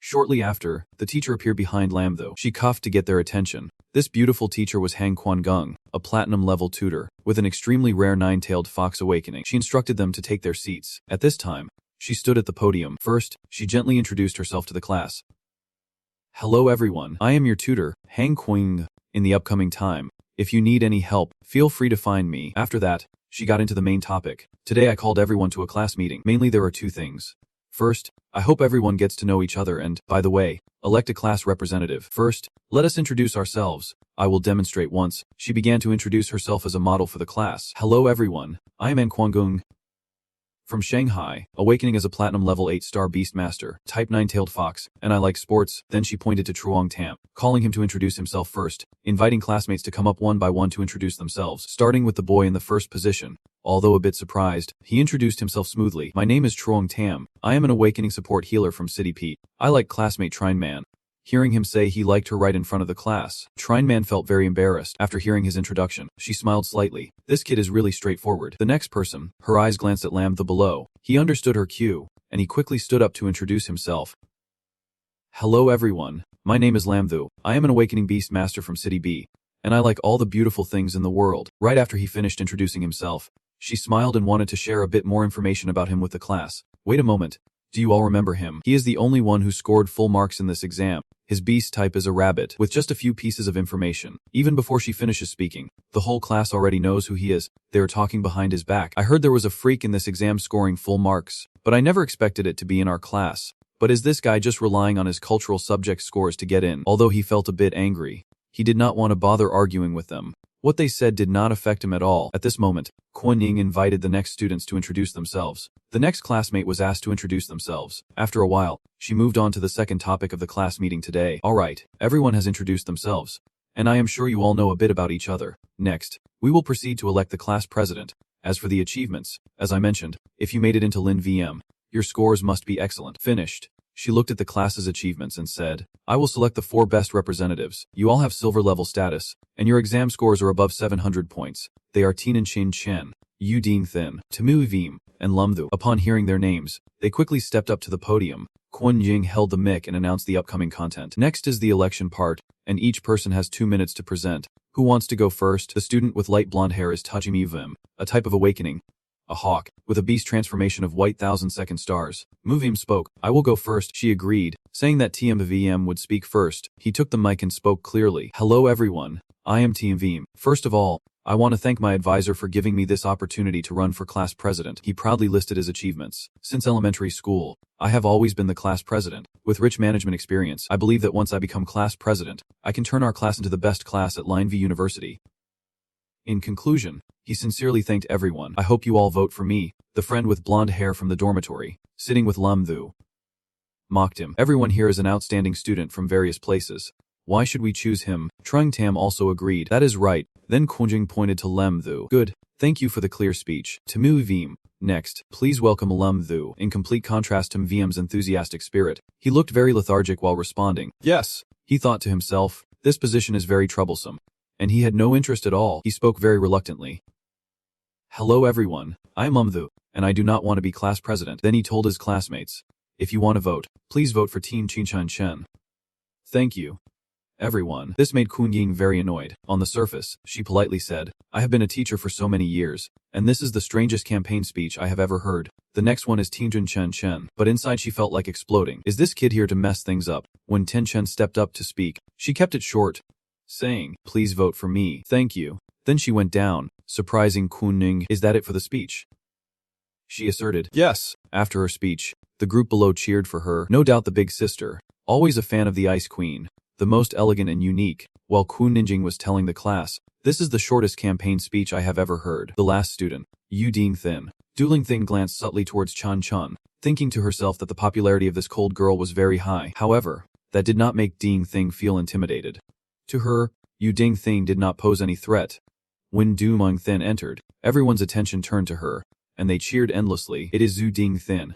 Shortly after, the teacher appeared behind Lam Tho. She coughed to get their attention. This beautiful teacher was Hang Quan-gung, a platinum-level tutor, with an extremely rare nine-tailed fox awakening. She instructed them to take their seats. At this time, she stood at the podium. First, she gently introduced herself to the class. Hello everyone, I am your tutor, Hang Quan. In the upcoming time, if you need any help, feel free to find me. After that, she got into the main topic. Today I called everyone to a class meeting. Mainly there are two things. First, I hope everyone gets to know each other and, by the way, elect a class representative. First, let us introduce ourselves. I will demonstrate once. She began to introduce herself as a model for the class. Hello everyone, I am An Kwang-gung from Shanghai, awakening as a platinum level 8-star beastmaster, type 9-tailed fox, and I like sports. Then she pointed to Truong Tam, calling him to introduce himself first, inviting classmates to come up one by one to introduce themselves, starting with the boy in the first position. Although a bit surprised, he introduced himself smoothly. My name is Truong Tam. I am an awakening support healer from City Pete. I like classmate Trine Man. Hearing him say he liked her right in front of the class, Trine Man felt very embarrassed. After hearing his introduction, she smiled slightly. This kid is really straightforward. The next person, her eyes glanced at Lam Tho below. He understood her cue, and he quickly stood up to introduce himself. Hello everyone, my name is Lam Tho. I am an awakening beast master from City B, and I like all the beautiful things in the world. Right after he finished introducing himself, she smiled and wanted to share a bit more information about him with the class. Wait a moment. Do you all remember him? He is the only one who scored full marks in this exam. His beast type is a rabbit, with just a few pieces of information. Even before she finishes speaking, the whole class already knows who he is. They are talking behind his back. I heard there was a freak in this exam scoring full marks, but I never expected it to be in our class. But is this guy just relying on his cultural subject scores to get in? Although he felt a bit angry, he did not want to bother arguing with them. What they said did not affect him at all. At this moment, Kwon Ying invited the next students to introduce themselves. The next classmate was asked to introduce themselves. After a while, she moved on to the second topic of the class meeting today. Alright, everyone has introduced themselves, and I am sure you all know a bit about each other. Next, we will proceed to elect the class president. As for the achievements, as I mentioned, if you made it into Lin VM, your scores must be excellent. Finished. She looked at the class's achievements and said, I will select the 4 best representatives. You all have silver level status, and your exam scores are above 700 points. They are Tinan Chin Chen, Yu Ding Thin, Tamu Vim, and Lum Thu. Upon hearing their names, they quickly stepped up to the podium. Kwon Jing held the mic and announced the upcoming content. Next is the election part, and each person has 2 minutes to present. Who wants to go first? The student with light blonde hair is Tajimi Vim, a type of awakening. A hawk, with a beast transformation of white 1,000-second stars. Muvim spoke. I will go first, she agreed, saying that TMVM would speak first. He took the mic and spoke clearly. Hello everyone, I am TMVM. First of all, I want to thank my advisor for giving me this opportunity to run for class president. He proudly listed his achievements. Since elementary school, I have always been the class president. With rich management experience, I believe that once I become class president, I can turn our class into the best class at Line V University. In conclusion, he sincerely thanked everyone. I hope you all vote for me, the friend with blonde hair from the dormitory, sitting with Lam Thu. Mocked him. Everyone here is an outstanding student from various places. Why should we choose him? Trung Tam also agreed. That is right. Then Kunjing pointed to Lam Thu. Good. Thank you for the clear speech. Tamu Vim. Next, please welcome Lam Thu. In complete contrast to Vim's enthusiastic spirit, he looked very lethargic while responding. Yes. He thought to himself, this position is very troublesome. And he had no interest at all. He spoke very reluctantly. Hello everyone, I'm Lam Thu, and I do not want to be class president. Then he told his classmates, If you want to vote, please vote for Team Qinchan Chen. Thank you, everyone. This made Kun Ying very annoyed. On the surface, she politely said, I have been a teacher for so many years, and this is the strangest campaign speech I have ever heard. The next one is Team Chen Chen, but inside she felt like exploding. Is this kid here to mess things up? When Ten Chen stepped up to speak, she kept it short, saying, please vote for me. Thank you. Then she went down, surprising Kun Ying. Is that it for the speech? She asserted. Yes. After her speech, the group below cheered for her. No doubt the big sister, always a fan of the Ice Queen, the most elegant and unique. While Kun Ninjing was telling the class, this is the shortest campaign speech I have ever heard. The last student, Yu Ding Thin. Dueling Thing glanced subtly towards Chan Chun, thinking to herself that the popularity of this cold girl was very high. However, that did not make Ding Thing feel intimidated. To her, Yu Ding Thing did not pose any threat. When Du Meng Thin entered, everyone's attention turned to her, and they cheered endlessly. It is Zhu Ding Thin.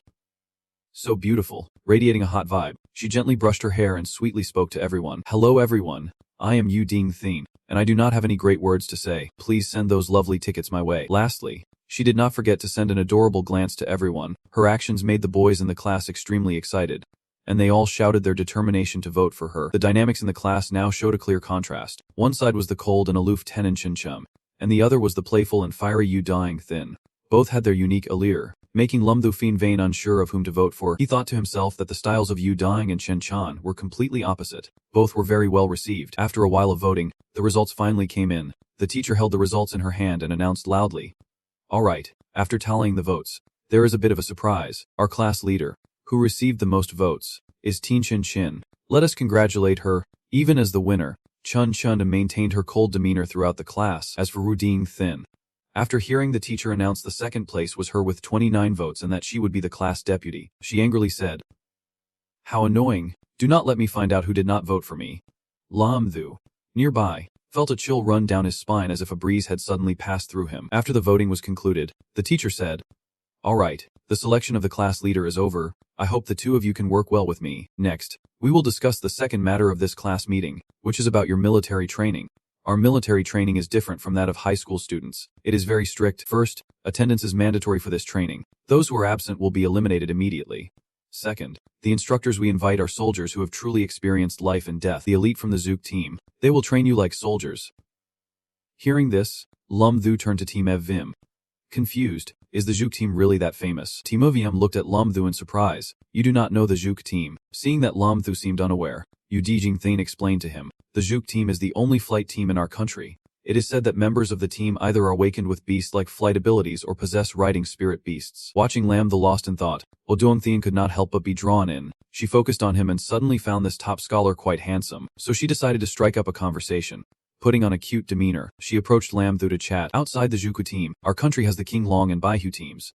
So beautiful, radiating a hot vibe, she gently brushed her hair and sweetly spoke to everyone. Hello everyone, I am Yu Ding Thin, and I do not have any great words to say. Please send those lovely tickets my way. Lastly, she did not forget to send an adorable glance to everyone. Her actions made the boys in the class extremely excited, and they all shouted their determination to vote for her. The dynamics in the class now showed a clear contrast. One side was the cold and aloof Tenin Chinchum, and the other was the playful and fiery Yu Ding Thin. Both had their unique allure, making Lum Thufin vain unsure of whom to vote for. He thought to himself that the styles of Yu Ding and Chen Chan were completely opposite. Both were very well received. After a while of voting, the results finally came in. The teacher held the results in her hand and announced loudly, Alright, after tallying the votes, there is a bit of a surprise. Our class leader, who received the most votes, is Tin Chin Chin. Let us congratulate her. Even as the winner, Chun Chun maintained her cold demeanor throughout the class. As for Wu Ding Thin, after hearing the teacher announce the second place was her with 29 votes and that she would be the class deputy, she angrily said, How annoying. Do not let me find out who did not vote for me. Lam Thu, nearby, felt a chill run down his spine as if a breeze had suddenly passed through him. After the voting was concluded, the teacher said, Alright, the selection of the class leader is over. I hope the two of you can work well with me. Next, we will discuss the second matter of this class meeting, which is about your military training. Our military training is different from that of high school students. It is very strict. First, attendance is mandatory for this training. Those who are absent will be eliminated immediately. Second, the instructors we invite are soldiers who have truly experienced life and death. The elite from the Zook team. They will train you like soldiers. Hearing this, Lum Thu turned to Team Ev Vim. Confused, is the Zook team really that famous? Team Ev Vim looked at Lum Thu in surprise. You do not know the Zook team. Seeing that Lum Thu seemed unaware, Yu Dijing Thane explained to him, the Zook team is the only flight team in our country. It is said that members of the team either are awakened with beast-like flight abilities or possess riding spirit beasts. Watching Lam the lost in thought, Odoong Thien could not help but be drawn in. She focused on him and suddenly found this top scholar quite handsome, so she decided to strike up a conversation. Putting on a cute demeanor, she approached Lam Thu to chat. Outside the Zhuku team, our country has the King Long and Baihu teams.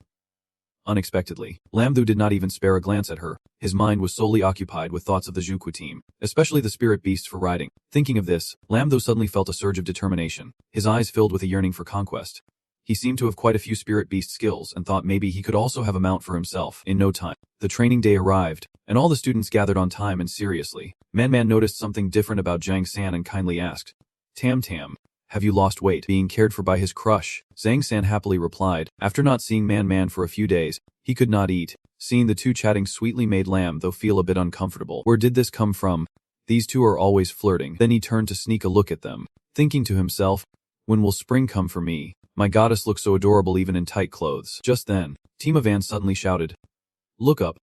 Unexpectedly, Lam Thu did not even spare a glance at her. His mind was solely occupied with thoughts of the Zhuku team, especially the spirit beasts for riding. Thinking of this, Lam Thu suddenly felt a surge of determination. His eyes filled with a yearning for conquest. He seemed to have quite a few spirit beast skills and thought maybe he could also have a mount for himself. In no time, the training day arrived, and all the students gathered on time and seriously. Man noticed something different about Zhang San and kindly asked, Tam, have you lost weight? Being cared for by his crush, Zhang San happily replied. After not seeing Man for a few days, he could not eat. Seeing the two chatting sweetly made Lam Thu feel a bit uncomfortable. Where did this come from? These two are always flirting. Then he turned to sneak a look at them, thinking to himself, when will spring come for me? My goddess looks so adorable even in tight clothes. Just then, Tima Van suddenly shouted, Look up.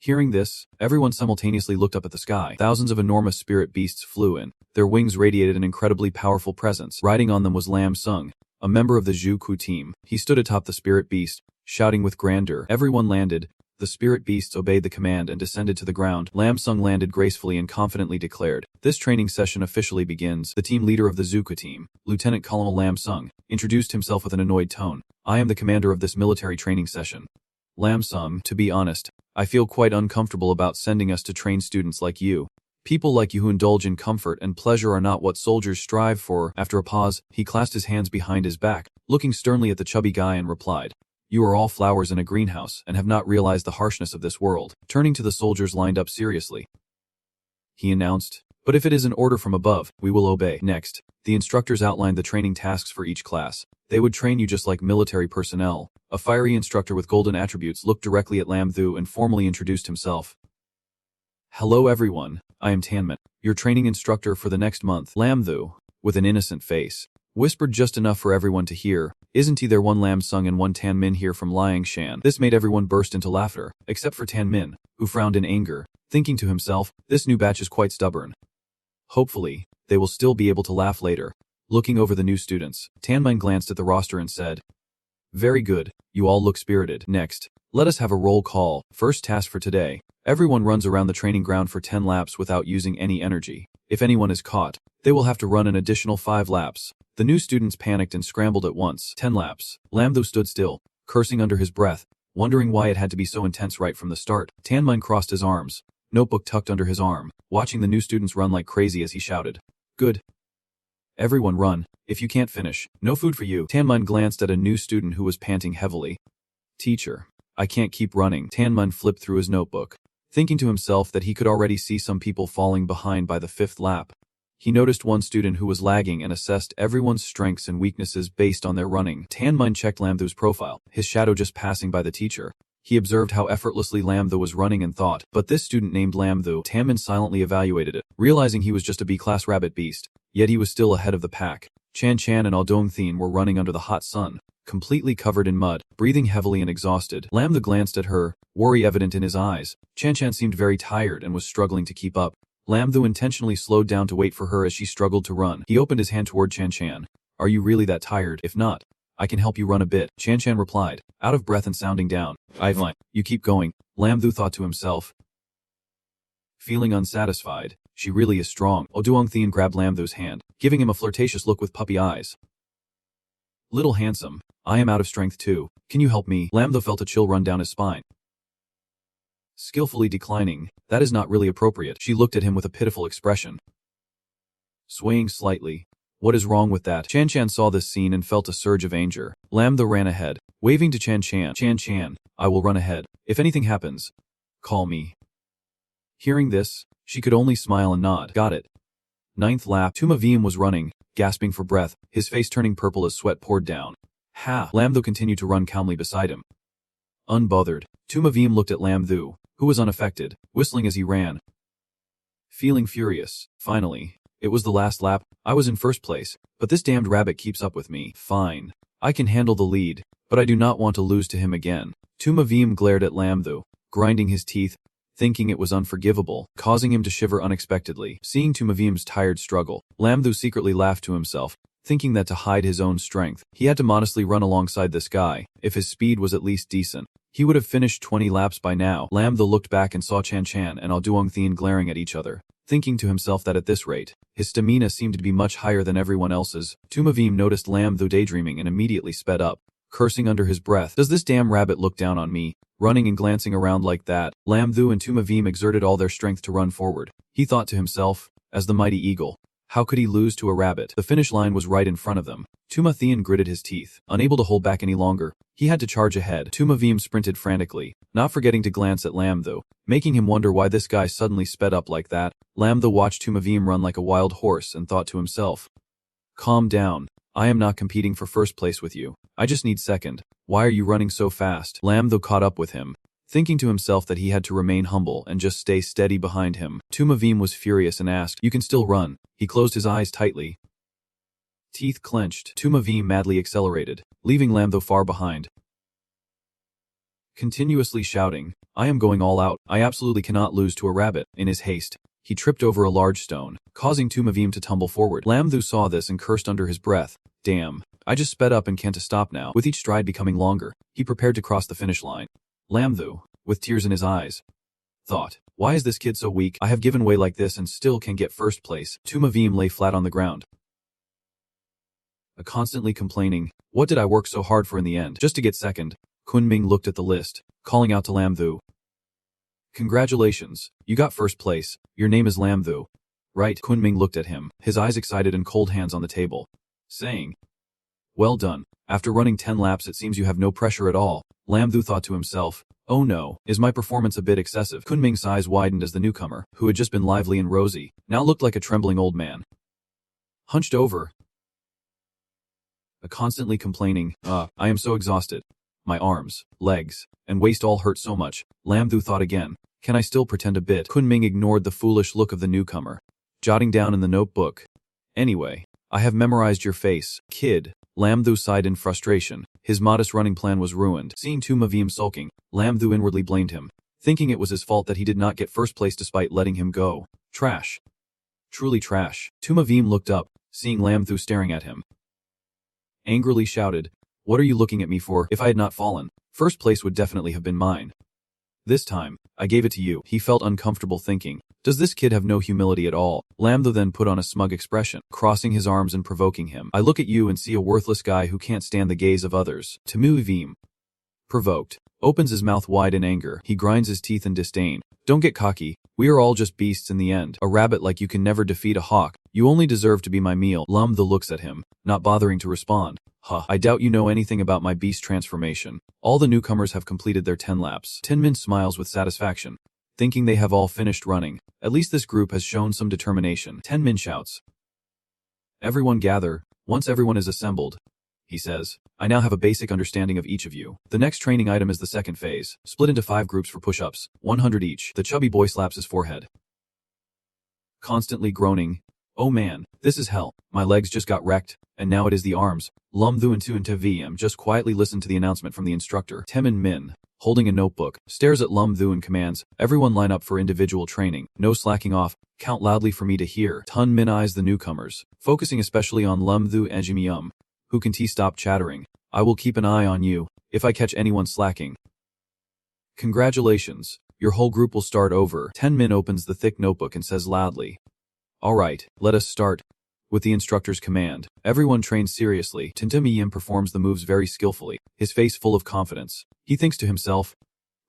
Hearing this, everyone simultaneously looked up at the sky. Thousands of enormous spirit beasts flew in. Their wings radiated an incredibly powerful presence. Riding on them was Lam Sung, a member of the Zhu Ku team. He stood atop the spirit beast, shouting with grandeur. Everyone landed. The spirit beasts obeyed the command and descended to the ground. Lam Sung landed gracefully and confidently declared, This training session officially begins. The team leader of the Zuka team, Lieutenant Colonel Lam Sung, introduced himself with an annoyed tone. I am the commander of this military training session. Lam Sung, to be honest, I feel quite uncomfortable about sending us to train students like you. People like you who indulge in comfort and pleasure are not what soldiers strive for. After a pause, he clasped his hands behind his back, looking sternly at the chubby guy and replied, You are all flowers in a greenhouse and have not realized the harshness of this world. Turning to the soldiers lined up seriously, he announced, But if it is an order from above, we will obey. Next, the instructors outlined the training tasks for each class. They would train you just like military personnel. A fiery instructor with golden attributes looked directly at Lam Thu and formally introduced himself. Hello everyone, I am Tanmin, your training instructor for the next month. Lam Thu, with an innocent face, whispered just enough for everyone to hear. Isn't he there? One Lam Sung and one Tan Min here from Liangshan. This made everyone burst into laughter, except for Tan Min, who frowned in anger, thinking to himself, this new batch is quite stubborn. Hopefully, they will still be able to laugh later. Looking over the new students, Tan Min glanced at the roster and said, very good, you all look spirited. Next, let us have a roll call. First task for today. Everyone runs around the training ground for 10 laps without using any energy. If anyone is caught, they will have to run an additional 5 laps. The new students panicked and scrambled at once. 10 laps. Lam Thu stood still, cursing under his breath, wondering why it had to be so intense right from the start. Tan Min crossed his arms, notebook tucked under his arm, watching the new students run like crazy as he shouted, good. Everyone run. If you can't finish, no food for you. Tan Min glanced at a new student who was panting heavily. Teacher, I can't keep running. Tan Min flipped through his notebook, thinking to himself that he could already see some people falling behind by the 5th lap. He noticed one student who was lagging and assessed everyone's strengths and weaknesses based on their running. Tan Min checked Lam Thu's profile, his shadow just passing by the teacher. He observed how effortlessly Lam Thu was running and thought, but this student named Lam Thu. Tan Min silently evaluated it, realizing he was just a B-class rabbit beast, yet he was still ahead of the pack. Chan Chan and Aldong Thien were running under the hot sun, completely covered in mud, breathing heavily and exhausted. Lam Thu glanced at her, worry evident in his eyes. Chan Chan seemed very tired and was struggling to keep up. Lam Thu intentionally slowed down to wait for her as she struggled to run. He opened his hand toward Chan Chan. Are you really that tired? If not, I can help you run a bit. Chan Chan replied, out of breath and sounding down. Fine. You keep going. Lam Thu thought to himself. Feeling unsatisfied, she really is strong. Oduong Thien grabbed Lam Thu's hand, giving him a flirtatious look with puppy eyes. Little handsome, I am out of strength too. Can you help me? Lam Thu felt a chill run down his spine. Skillfully declining, that is not really appropriate. She looked at him with a pitiful expression. Swaying slightly. What is wrong with that? Chan Chan saw this scene and felt a surge of anger. Lam Thu ran ahead, waving to Chan Chan. Chan Chan, I will run ahead. If anything happens, call me. Hearing this, she could only smile and nod. Got it. 9th lap. Tuma Viem was running, gasping for breath, his face turning purple as sweat poured down. Ha! Lam Thu continued to run calmly beside him. Unbothered, Tuma Viem looked at Lam Thu, who was unaffected, whistling as he ran. Feeling furious. Finally, it was the last lap. I was in first place, but this damned rabbit keeps up with me. Fine. I can handle the lead, but I do not want to lose to him again. Tuma Viem glared at Lam Thu, grinding his teeth, thinking it was unforgivable, causing him to shiver unexpectedly. Seeing Tuma Viem's tired struggle, Lam Thu secretly laughed to himself, thinking that to hide his own strength, he had to modestly run alongside this guy. If his speed was at least decent, he would have finished 20 laps by now. Lam Thu looked back and saw Chan Chan and Alduong Thien glaring at each other, thinking to himself that at this rate, his stamina seemed to be much higher than everyone else's. Tuma Viem noticed Lam Thu daydreaming and immediately sped up, cursing under his breath. Does this damn rabbit look down on me, running and glancing around like that? Lam Thu and Tuma Viem exerted all their strength to run forward. He thought to himself, as the mighty eagle, how could he lose to a rabbit? The finish line was right in front of them. Tuma Thien gritted his teeth, unable to hold back any longer. He had to charge ahead. Tuma Viem sprinted frantically, not forgetting to glance at Lam Thu, making him wonder why this guy suddenly sped up like that. Lam Thu watched Tuma Viem run like a wild horse and thought to himself, calm down. I am not competing for first place with you. I just need second. Why are you running so fast? Lam Thu caught up with him, thinking to himself that he had to remain humble and just stay steady behind him. Tuma Viem was furious and asked, you can still run. He closed his eyes tightly. Teeth clenched. Tuma Viem madly accelerated, leaving Lam Thu far behind. Continuously shouting, I am going all out. I absolutely cannot lose to a rabbit. In his haste, he tripped over a large stone, causing Tuma Viem to tumble forward. Lam Thu saw this and cursed under his breath. Damn, I just sped up and can't stop now. With each stride becoming longer, he prepared to cross the finish line. Lam Thu, with tears in his eyes, thought, why is this kid so weak? I have given way like this and still can get first place. Tuma Viem lay flat on the ground, constantly complaining, what did I work so hard for in the end? Just to get second. Kunming looked at the list, calling out to Lam Thu. Congratulations, you got first place. Your name is Lam Thu, right? Kunming looked at him, his eyes excited and cold hands on the table, saying, well done. After running 10 laps it seems you have no pressure at all. Lam Thu thought to himself. Oh no, is my performance a bit excessive? Kunming's eyes widened as the newcomer, who had just been lively and rosy, now looked like a trembling old man. Hunched over. Constantly complaining, I am so exhausted. My arms, legs, and waist all hurt so much. Lam Thu thought again. Can I still pretend a bit? Kunming ignored the foolish look of the newcomer, jotting down in the notebook. Anyway, I have memorized your face, kid. Lam Thu sighed in frustration. His modest running plan was ruined. Seeing Tu Mavim sulking, Lam Thu inwardly blamed him, thinking it was his fault that he did not get first place despite letting him go. Trash. Truly trash. Tu Mavim looked up, seeing Lam Thu staring at him. Angrily shouted, What are you looking at me for? If I had not fallen, first place would definitely have been mine. This time, I gave it to you. He felt uncomfortable thinking, does this kid have no humility at all? Lam Thu then put on a smug expression, crossing his arms and provoking him. I look at you and see a worthless guy who can't stand the gaze of others. Tu Mavim, provoked, opens his mouth wide in anger. He grinds his teeth in disdain. Don't get cocky. We are all just beasts in the end. A rabbit like you can never defeat a hawk. You only deserve to be my meal. Lam Thu looks at him, not bothering to respond. I doubt you know anything about my beast transformation. All the newcomers have completed their 10 laps. Tinmin smiles with satisfaction, thinking they have all finished running. At least this group has shown some determination. Tinmin shouts. Everyone gather. Once everyone is assembled, he says, I now have a basic understanding of each of you. The next training item is the second phase. Split into 5 groups for push-ups, 100 each. The chubby boy slaps his forehead, constantly groaning. Oh man, this is hell. My legs just got wrecked, and now it is the arms. Lam Thu and Tu and Tvm just quietly listened to the announcement from the instructor. Temin Min, holding a notebook, stares at Lam Thu and commands, everyone line up for individual training. No slacking off. Count loudly for me to hear. Tun Min eyes the newcomers, focusing especially on Lam Thu and Jimyum. Who can stop chattering? I will keep an eye on you, if I catch anyone slacking. Congratulations. Your whole group will start over. Ten Min opens the thick notebook and says loudly. Alright, let us start. With the instructor's command, everyone trains seriously. Tintimiyim performs the moves very skillfully, his face full of confidence. He thinks to himself,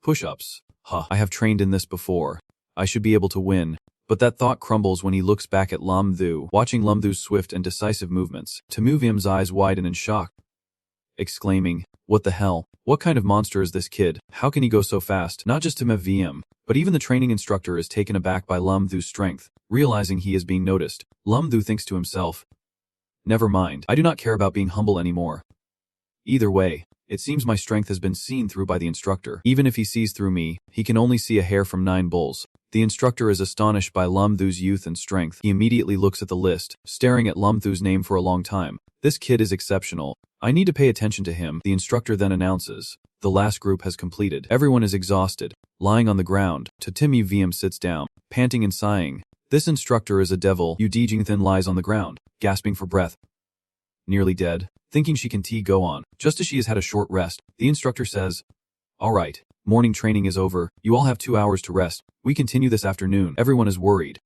push-ups. I have trained in this before. I should be able to win. But that thought crumbles when he looks back at Lam Thu, watching Lam Thu's swift and decisive movements. Timuvim's eyes widen in shock, exclaiming, what the hell? What kind of monster is this kid? How can he go so fast? Not just Timuvim, but even the training instructor is taken aback by Lam Thu's strength. Realizing he is being noticed, Lam Thu thinks to himself, never mind, I do not care about being humble anymore. Either way, it seems my strength has been seen through by the instructor. Even if he sees through me, he can only see a hair from 9 bulls. The instructor is astonished by Lam Thu's youth and strength. He immediately looks at the list, staring at Lam Thu's name for a long time. This kid is exceptional. I need to pay attention to him. The instructor then announces, the last group has completed. Everyone is exhausted, lying on the ground. Tatimi VM sits down, panting and sighing. This instructor is a devil. Yu Dijingthin lies on the ground, gasping for breath, nearly dead. Thinking she can go on, just as she has had a short rest, the instructor says, alright, morning training is over, you all have 2 hours to rest, we continue this afternoon. Everyone is worried.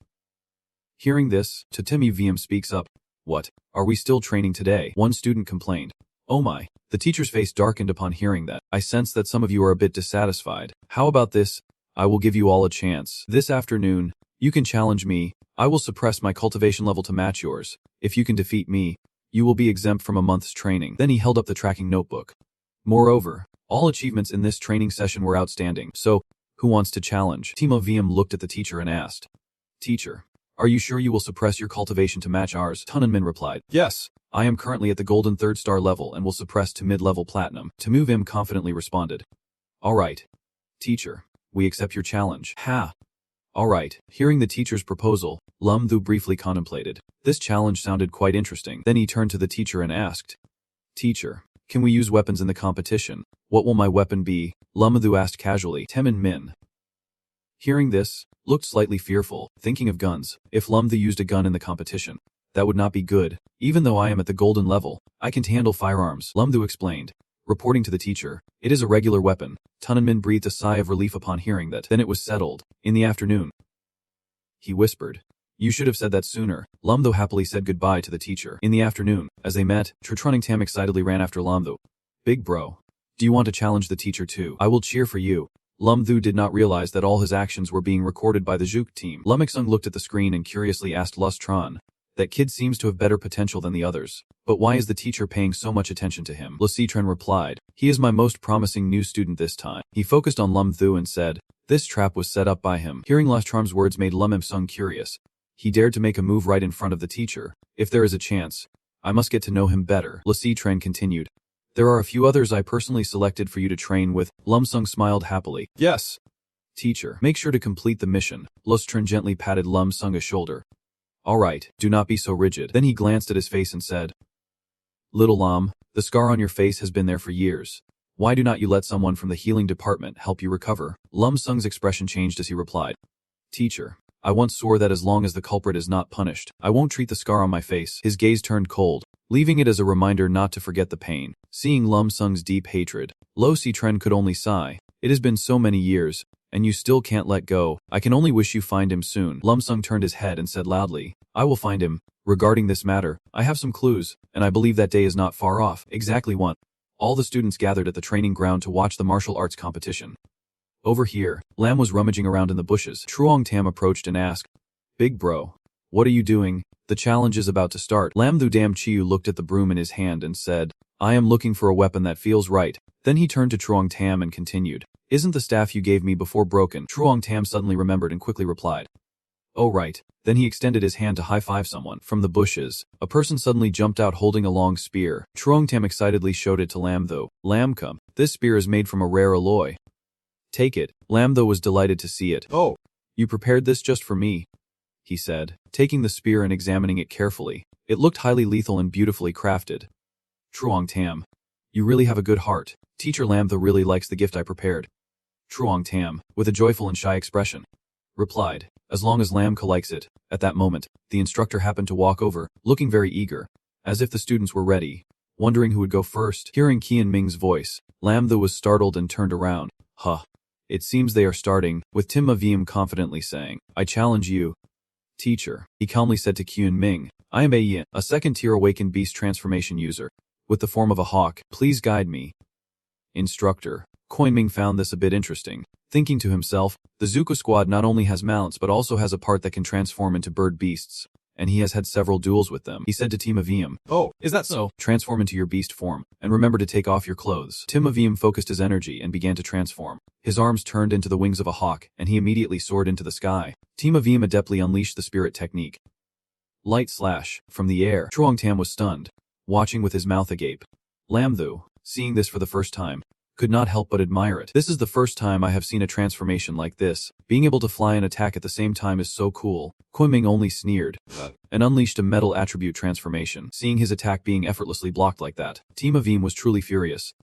Hearing this, Tatimi VM speaks up, what, are we still training today? One student complained. Oh my, the teacher's face darkened upon hearing that. I sense that some of you are a bit dissatisfied. How about this? I will give you all a chance. This afternoon, you can challenge me. I will suppress my cultivation level to match yours. If you can defeat me, you will be exempt from a month's training. Then he held up the tracking notebook. Moreover, all achievements in this training session were outstanding. So, who wants to challenge? Timo VM looked at the teacher and asked, Teacher, are you sure you will suppress your cultivation to match ours? Tunanmin replied, yes, I am currently at the golden 3rd star level and will suppress to mid-level platinum. Timu VM confidently responded, alright, teacher, we accept your challenge. Ha! Alright, hearing the teacher's proposal, Lam Thu briefly contemplated. This challenge sounded quite interesting. Then he turned to the teacher and asked, Teacher, can we use weapons in the competition? What will my weapon be? Lam Thu asked casually. Temin Min, hearing this, looked slightly fearful, thinking of guns. If Lam Thu used a gun in the competition, that would not be good. Even though I am at the golden level, I can handle firearms, Lam Thu explained. Reporting to the teacher, it is a regular weapon. Tunanmin breathed a sigh of relief upon hearing that. Then it was settled. In the afternoon, he whispered, you should have said that sooner. Lam Thu happily said goodbye to the teacher. In the afternoon, as they met, Trutrunning Tam excitedly ran after Lam Thu. Big bro, do you want to challenge the teacher too? I will cheer for you. Lam Thu did not realize that all his actions were being recorded by the Zhuk team. Lumixung looked at the screen and curiously asked Lustron, That kid seems to have better potential than the others. But why is the teacher paying so much attention to him? Lo Citren replied, he is my most promising new student this time. He focused on Lum Thu and said, this trap was set up by him. Hearing Lostram's words made Lum Im-sung curious. He dared to make a move right in front of the teacher. If there is a chance, I must get to know him better. Lo Citren continued. There are a few others I personally selected for you to train with. Lum-sung smiled happily. Yes. Teacher, make sure to complete the mission. Lo Citren gently patted Lum-sung's shoulder. All right, do not be so rigid. Then he glanced at his face and said, Little Lam, the scar on your face has been there for years. Why do not you let someone from the healing department help you recover? Lum-sung's expression changed as he replied. Teacher, I once swore that as long as the culprit is not punished, I won't treat the scar on my face. His gaze turned cold, leaving it as a reminder not to forget the pain. Seeing Lum-sung's deep hatred, Lo Citren could only sigh. It has been so many years, and you still can't let go. I can only wish you find him soon. Lum-sung turned his head and said loudly, I will find him. Regarding this matter, I have some clues, and I believe that day is not far off. Exactly what? All the students gathered at the training ground to watch the martial arts competition. Over here, Lam was rummaging around in the bushes. Truong Tam approached and asked, Big bro, what are you doing? The challenge is about to start. Lam Thu Dam Chiu looked at the broom in his hand and said, I am looking for a weapon that feels right. Then he turned to Truong Tam and continued, Isn't the staff you gave me before broken? Truong Tam suddenly remembered and quickly replied, Oh right. Then he extended his hand to high-five someone. From the bushes, a person suddenly jumped out holding a long spear. Truong Tam excitedly showed it to Lam Thu. Lamka, this spear is made from a rare alloy. Take it. Lam Thu was delighted to see it. Oh, you prepared this just for me, he said, taking the spear and examining it carefully. It looked highly lethal and beautifully crafted. Truong Tam, you really have a good heart. Teacher Lam Thu really likes the gift I prepared. Truong Tam, with a joyful and shy expression, replied, as long as Lamka likes it. At that moment, the instructor happened to walk over, looking very eager, as if the students were ready, wondering who would go first. Hearing Qian Ming's voice, Lam Thu was startled and turned around. Huh. It seems they are starting, with Tim Mavim confidently saying, I challenge you. Teacher, he calmly said to Qian Ming, I am a second-tier awakened beast transformation user, with the form of a hawk. Please guide me. Instructor, Qian Ming found this a bit interesting. Thinking to himself, the Zuko squad not only has mounts but also has a part that can transform into bird beasts, and he has had several duels with them. He said to Tim Aviam, Oh, is that so? Transform into your beast form, and remember to take off your clothes. Tim Aviam focused his energy and began to transform. His arms turned into the wings of a hawk, and he immediately soared into the sky. Tim Aviam adeptly unleashed the spirit technique. Light slash, from the air. Truong Tam was stunned, watching with his mouth agape. Lam Thu, seeing this for the first time, could not help but admire it. This is the first time I have seen a transformation like this. Being able to fly and attack at the same time is so cool. Kunming only sneered and unleashed a metal attribute transformation. Seeing his attack being effortlessly blocked like that, Team Avim was truly furious.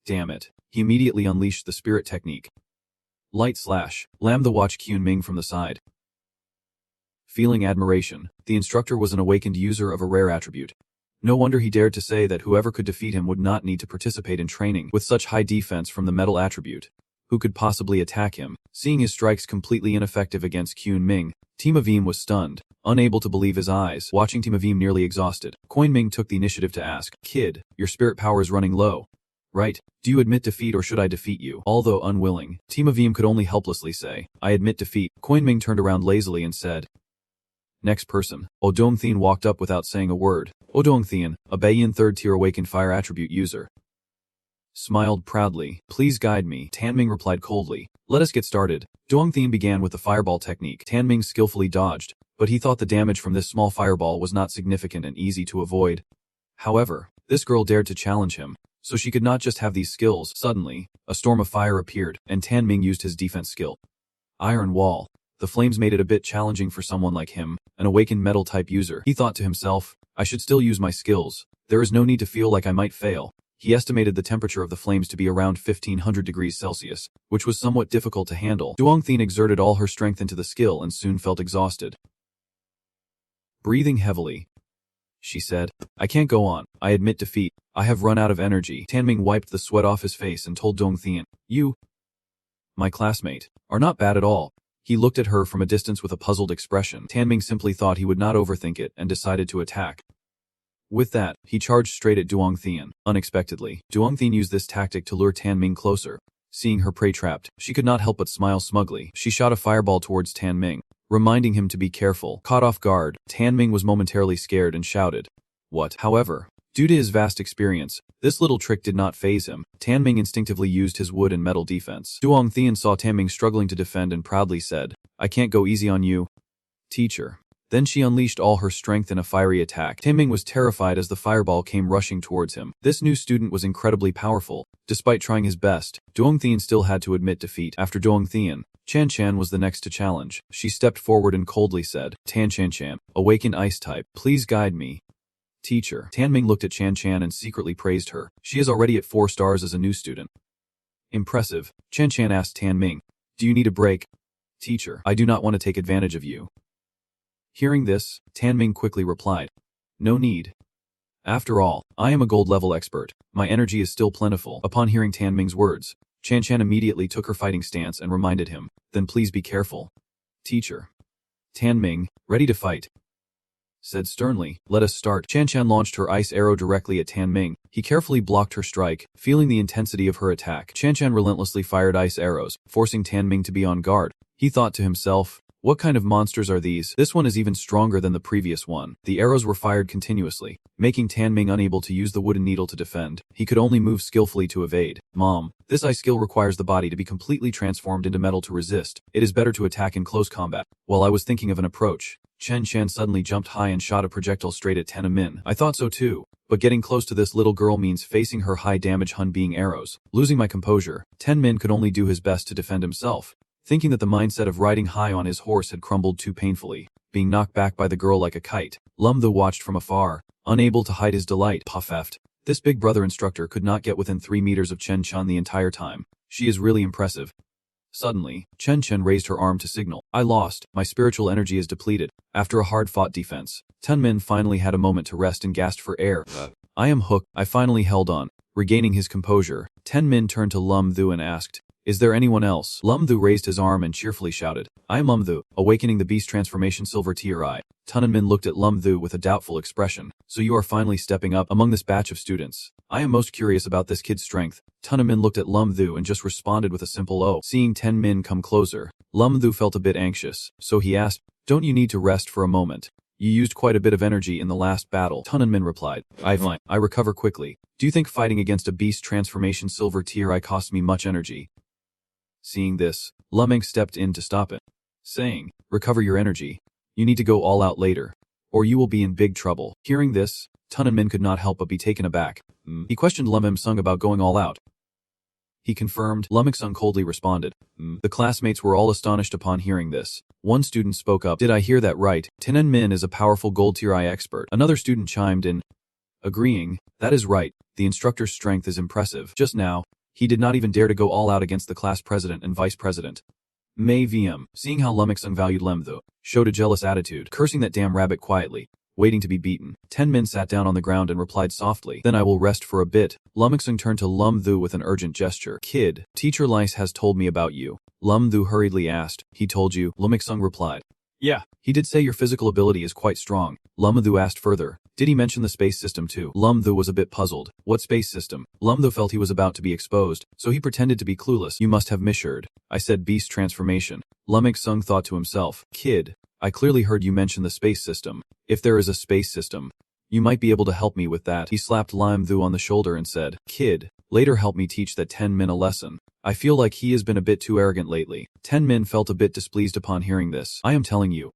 Damn it. He immediately unleashed the spirit technique. Light slash. Lam Thu watched Kyun Ming from the side. Feeling admiration, the instructor was an awakened user of a rare attribute. No wonder he dared to say that whoever could defeat him would not need to participate in training. With such high defense from the metal attribute, who could possibly attack him? Seeing his strikes completely ineffective against Kyun Ming, Team Avim was stunned, unable to believe his eyes. Watching Team Avim nearly exhausted, Kyun Ming took the initiative to ask, Kid, your spirit power is running low, right? Do you admit defeat or should I defeat you? Although unwilling, Team Avim could only helplessly say, I admit defeat. Kyun Ming turned around lazily and said, Next person. Oh Dong-Thien walked up without saying a word. Oh Dong-Thien, a Baiyan third-tier awakened fire attribute user, smiled proudly. Please guide me. Taming replied coldly. Let us get started. Dong-Thien began with the fireball technique. Taming skillfully dodged, but he thought the damage from this small fireball was not significant and easy to avoid. However, this girl dared to challenge him, so she could not just have these skills. Suddenly, a storm of fire appeared, and Taming used his defense skill. Iron Wall. The flames made it a bit challenging for someone like him, an awakened metal-type user. He thought to himself, I should still use my skills. There is no need to feel like I might fail. He estimated the temperature of the flames to be around 1500 degrees Celsius, which was somewhat difficult to handle. Duong-Thien exerted all her strength into the skill and soon felt exhausted. Breathing heavily, she said, I can't go on. I admit defeat. I have run out of energy. Tanming wiped the sweat off his face and told Dong-Thien, You, my classmate, are not bad at all. He looked at her from a distance with a puzzled expression. Tanming simply thought he would not overthink it and decided to attack. With that, he charged straight at Duong-Thien. Unexpectedly, Duong-Thien used this tactic to lure Tanming closer. Seeing her prey trapped, she could not help but smile smugly. She shot a fireball towards Tanming, reminding him to be careful. Caught off guard, Taming was momentarily scared and shouted, "What?" However, due to his vast experience, this little trick did not faze him. Taming instinctively used his wood and metal defense. Duong Thian saw Taming struggling to defend and proudly said, "I can't go easy on you, teacher." Then she unleashed all her strength in a fiery attack. Taming was terrified as the fireball came rushing towards him. This new student was incredibly powerful. Despite trying his best, Duong Thian still had to admit defeat. After Duong Thian, Chan Chan was the next to challenge. She stepped forward and coldly said, "Tan Chan Chan, awakened ice type, please guide me." Teacher. Taming looked at Chan Chan and secretly praised her. She is already at 4 stars as a new student. Impressive. Chan Chan asked Taming, "Do you need a break?" Teacher. "I do not want to take advantage of you." Hearing this, Taming quickly replied, "No need. After all, I am a gold level expert. My energy is still plentiful." Upon hearing Taming's words, Chan Chan immediately took her fighting stance and reminded him, "Then please be careful." Teacher. Taming, ready to fight, said sternly, "Let us start." Chan Chan launched her ice arrow directly at Taming. He carefully blocked her strike, feeling the intensity of her attack. Chan Chan relentlessly fired ice arrows, forcing Taming to be on guard. He thought to himself, "What kind of monsters are these? This one is even stronger than the previous one." The arrows were fired continuously, making Taming unable to use the wooden needle to defend. He could only move skillfully to evade. "Mom, this ice skill requires the body to be completely transformed into metal to resist. It is better to attack in close combat." While I was thinking of an approach, Chen Chen suddenly jumped high and shot a projectile straight at Tenamin. I thought so too, but getting close to this little girl means facing her high damage Hun being arrows. Losing my composure, Tenmin could only do his best to defend himself. Thinking that the mindset of riding high on his horse had crumbled too painfully, being knocked back by the girl like a kite, Lumthu watched from afar, unable to hide his delight. Puffeft. This big brother instructor could not get within 3 meters of Chen Chen the entire time. She is really impressive. Suddenly, Chen Chen raised her arm to signal. I lost. My spiritual energy is depleted. After a hard-fought defense, Tenmin finally had a moment to rest and gasped for air. I am hooked. I finally held on. Regaining his composure, Tenmin turned to Lumthu and asked, "Is there anyone else?" Lumthu raised his arm and cheerfully shouted, "I am Lumthu, awakening the beast transformation silver tier eye." Tunanmin looked at Lumthu with a doubtful expression. "So you are finally stepping up among this batch of students. I am most curious about this kid's strength." Tunanmin looked at Lumthu and just responded with a simple "Oh." Seeing Tenmin come closer, Lumthu felt a bit anxious, so he asked, "Don't you need to rest for a moment? You used quite a bit of energy in the last battle." Tunanmin replied, I recover quickly. Do you think fighting against a beast transformation silver tier eye costs me much energy?" Seeing this, Lumeng stepped in to stop it, saying, "Recover your energy. You need to go all out later, or you will be in big trouble." Hearing this, Tunanmin could not help but be taken aback. He questioned Lumem Sung about going all out. He confirmed. Lumeng Sung coldly responded. The classmates were all astonished upon hearing this. One student spoke up. "Did I hear that right? Tinanmin is a powerful gold tier eye expert." Another student chimed in, agreeing, "That is right. The instructor's strength is impressive. Just now, he did not even dare to go all out against the class president and vice president." Mei VM, seeing how Lumexung valued Lemtho, showed a jealous attitude, cursing that damn rabbit quietly, waiting to be beaten. Tenmin sat down on the ground and replied softly, "Then I will rest for a bit." Lumexung turned to Lumthu with an urgent gesture. "Kid, Teacher Lice has told me about you." Lumthu hurriedly asked, "He told you?" Lumexung replied, "Yeah, he did say your physical ability is quite strong." Lumthu asked further, "Did he mention the space system too?" Lumthu was a bit puzzled. What space system? Lumthu felt he was about to be exposed, so he pretended to be clueless. "You must have misheard. I said beast transformation." Lumexung thought to himself, "Kid, I clearly heard you mention the space system. If there is a space system, you might be able to help me with that." He slapped Lumthu on the shoulder and said, "Kid, later help me teach that Tenmin a lesson. I feel like he has been a bit too arrogant lately." Tenmin felt a bit displeased upon hearing this. "I am telling you,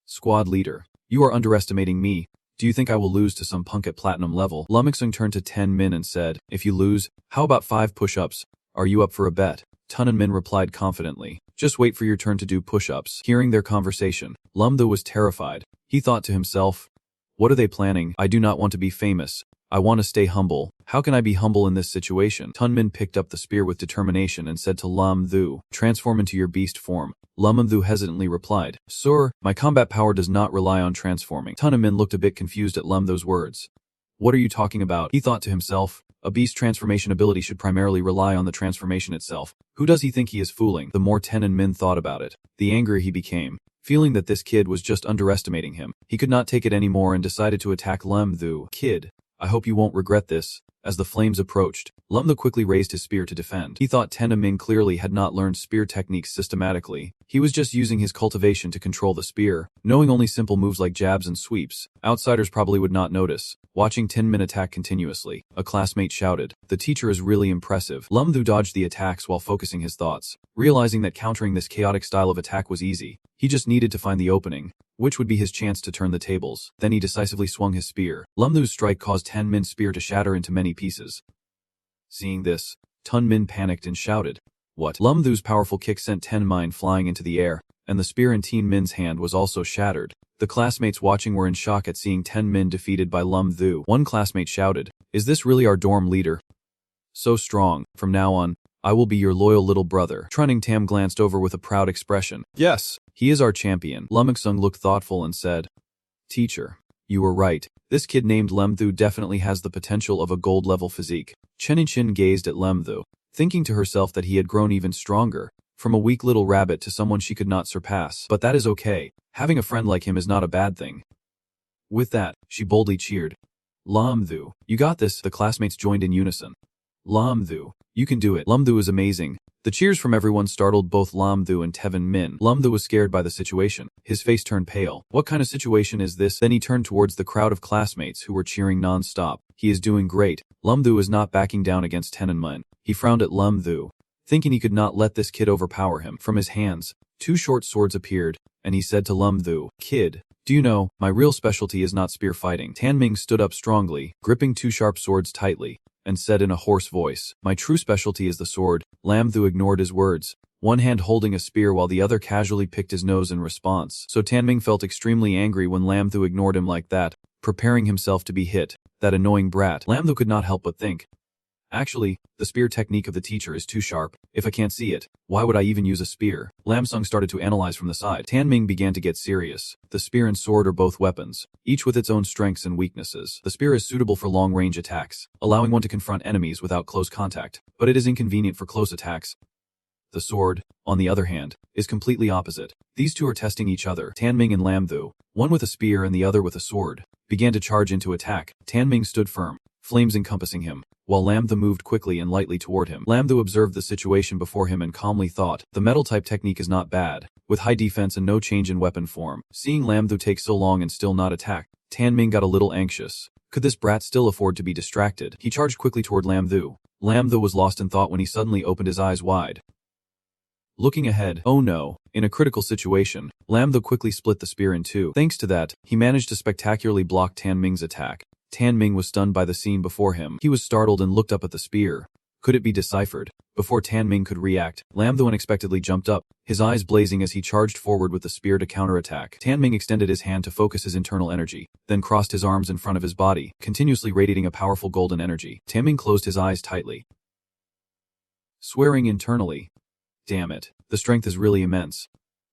Squad leader, you are underestimating me. Do you think I will lose to some punk at platinum level?" Lumexung turned to Tenmin and said, "If you lose, how about 5 push-ups? Are you up for a bet?" Tunanmin replied confidently, "Just wait for your turn to do push-ups." Hearing their conversation, Lumthu was terrified. He thought to himself, "What are they planning? I do not want to be famous. I want to stay humble. How can I be humble in this situation?" Tunmin picked up the spear with determination and said to Lumthu, "Transform into your beast form." Lumthu hesitantly replied, "Sir, my combat power does not rely on transforming." Tunmin looked a bit confused at Lumthu's words. "What are you talking about?" He thought to himself, a beast transformation ability should primarily rely on the transformation itself. Who does he think he is fooling? The more Tenmin thought about it, the angrier he became. Feeling that this kid was just underestimating him, he could not take it anymore and decided to attack Lumthu. "Kid, I hope you won't regret this." As the flames approached, Lam Thu quickly raised his spear to defend. He thought Taming clearly had not learned spear techniques systematically. He was just using his cultivation to control the spear, knowing only simple moves like jabs and sweeps. Outsiders probably would not notice. Watching Min attack continuously, a classmate shouted, "The teacher is really impressive." Lam Thu dodged the attacks while focusing his thoughts. Realizing that countering this chaotic style of attack was easy, he just needed to find the opening, which would be his chance to turn the tables. Then he decisively swung his spear. Lam Thu's strike caused Min's spear to shatter into many pieces. Seeing this, Min panicked and shouted, "What?" Lam Thu's powerful kick sent Min flying into the air, and the spear in Min's hand was also shattered. The classmates watching were in shock at seeing Min defeated by Lam Thu. One classmate shouted, "Is this really our dorm leader? So strong. From now on, I will be your loyal little brother." Trunning Tam glanced over with a proud expression. "Yes, he is our champion." Lam Xung looked thoughtful and said, "Teacher, you were right. This kid named Lam Thu definitely has the potential of a gold-level physique." Chen Chin gazed at Lam Thu, thinking to herself that he had grown even stronger, from a weak little rabbit to someone she could not surpass. But that is okay. Having a friend like him is not a bad thing. With that, she boldly cheered, "Lam Thu, you got this." The classmates joined in unison. "Lam Thu, you can do it." Lam Thu is amazing. The cheers from everyone startled both Lam Thu and Min. Lam Thu was scared by the situation. His face turned pale. What kind of situation is this? Then he turned towards the crowd of classmates who were cheering non-stop. "He is doing great." Lam Thu is not backing down against Min. He frowned at Lam Thu, thinking he could not let this kid overpower him. From his hands, 2 short swords appeared, and he said to Lam Thu, "Kid, do you know, my real specialty is not spear fighting." Taming stood up strongly, gripping 2 sharp swords tightly, and said in a hoarse voice, "My true specialty is the sword." Lam Thu ignored his words, one hand holding a spear while the other casually picked his nose in response. So Taming felt extremely angry when Lam Thu ignored him like that, preparing himself to be hit. That annoying brat. Lam Thu could not help but think, actually, the spear technique of the teacher is too sharp. If I can't see it, why would I even use a spear? Lam Sung started to analyze from the side. Taming began to get serious. The spear and sword are both weapons, each with its own strengths and weaknesses. The spear is suitable for long-range attacks, allowing one to confront enemies without close contact, but it is inconvenient for close attacks. The sword, on the other hand, is completely opposite. These two are testing each other. Taming and Lam Thu, one with a spear and the other with a sword, began to charge into attack. Taming stood firm, flames encompassing him, while Lam Thu moved quickly and lightly toward him. Lam Thu observed the situation before him and calmly thought, the metal-type technique is not bad, with high defense and no change in weapon form. Seeing Lam Thu take so long and still not attack, Taming got a little anxious. Could this brat still afford to be distracted? He charged quickly toward Lam Thu. Lam Thu was lost in thought when he suddenly opened his eyes wide. Looking ahead, oh no, in a critical situation, Lam Thu quickly split the spear in two. Thanks to that, he managed to spectacularly block Taming's attack. Taming was stunned by the scene before him. He was startled and looked up at the spear. Could it be deciphered? Before Taming could react, Lam Thu unexpectedly jumped up, his eyes blazing as he charged forward with the spear to counterattack. Taming extended his hand to focus his internal energy, then crossed his arms in front of his body, continuously radiating a powerful golden energy. Taming closed his eyes tightly, swearing internally, "Damn it, the strength is really immense."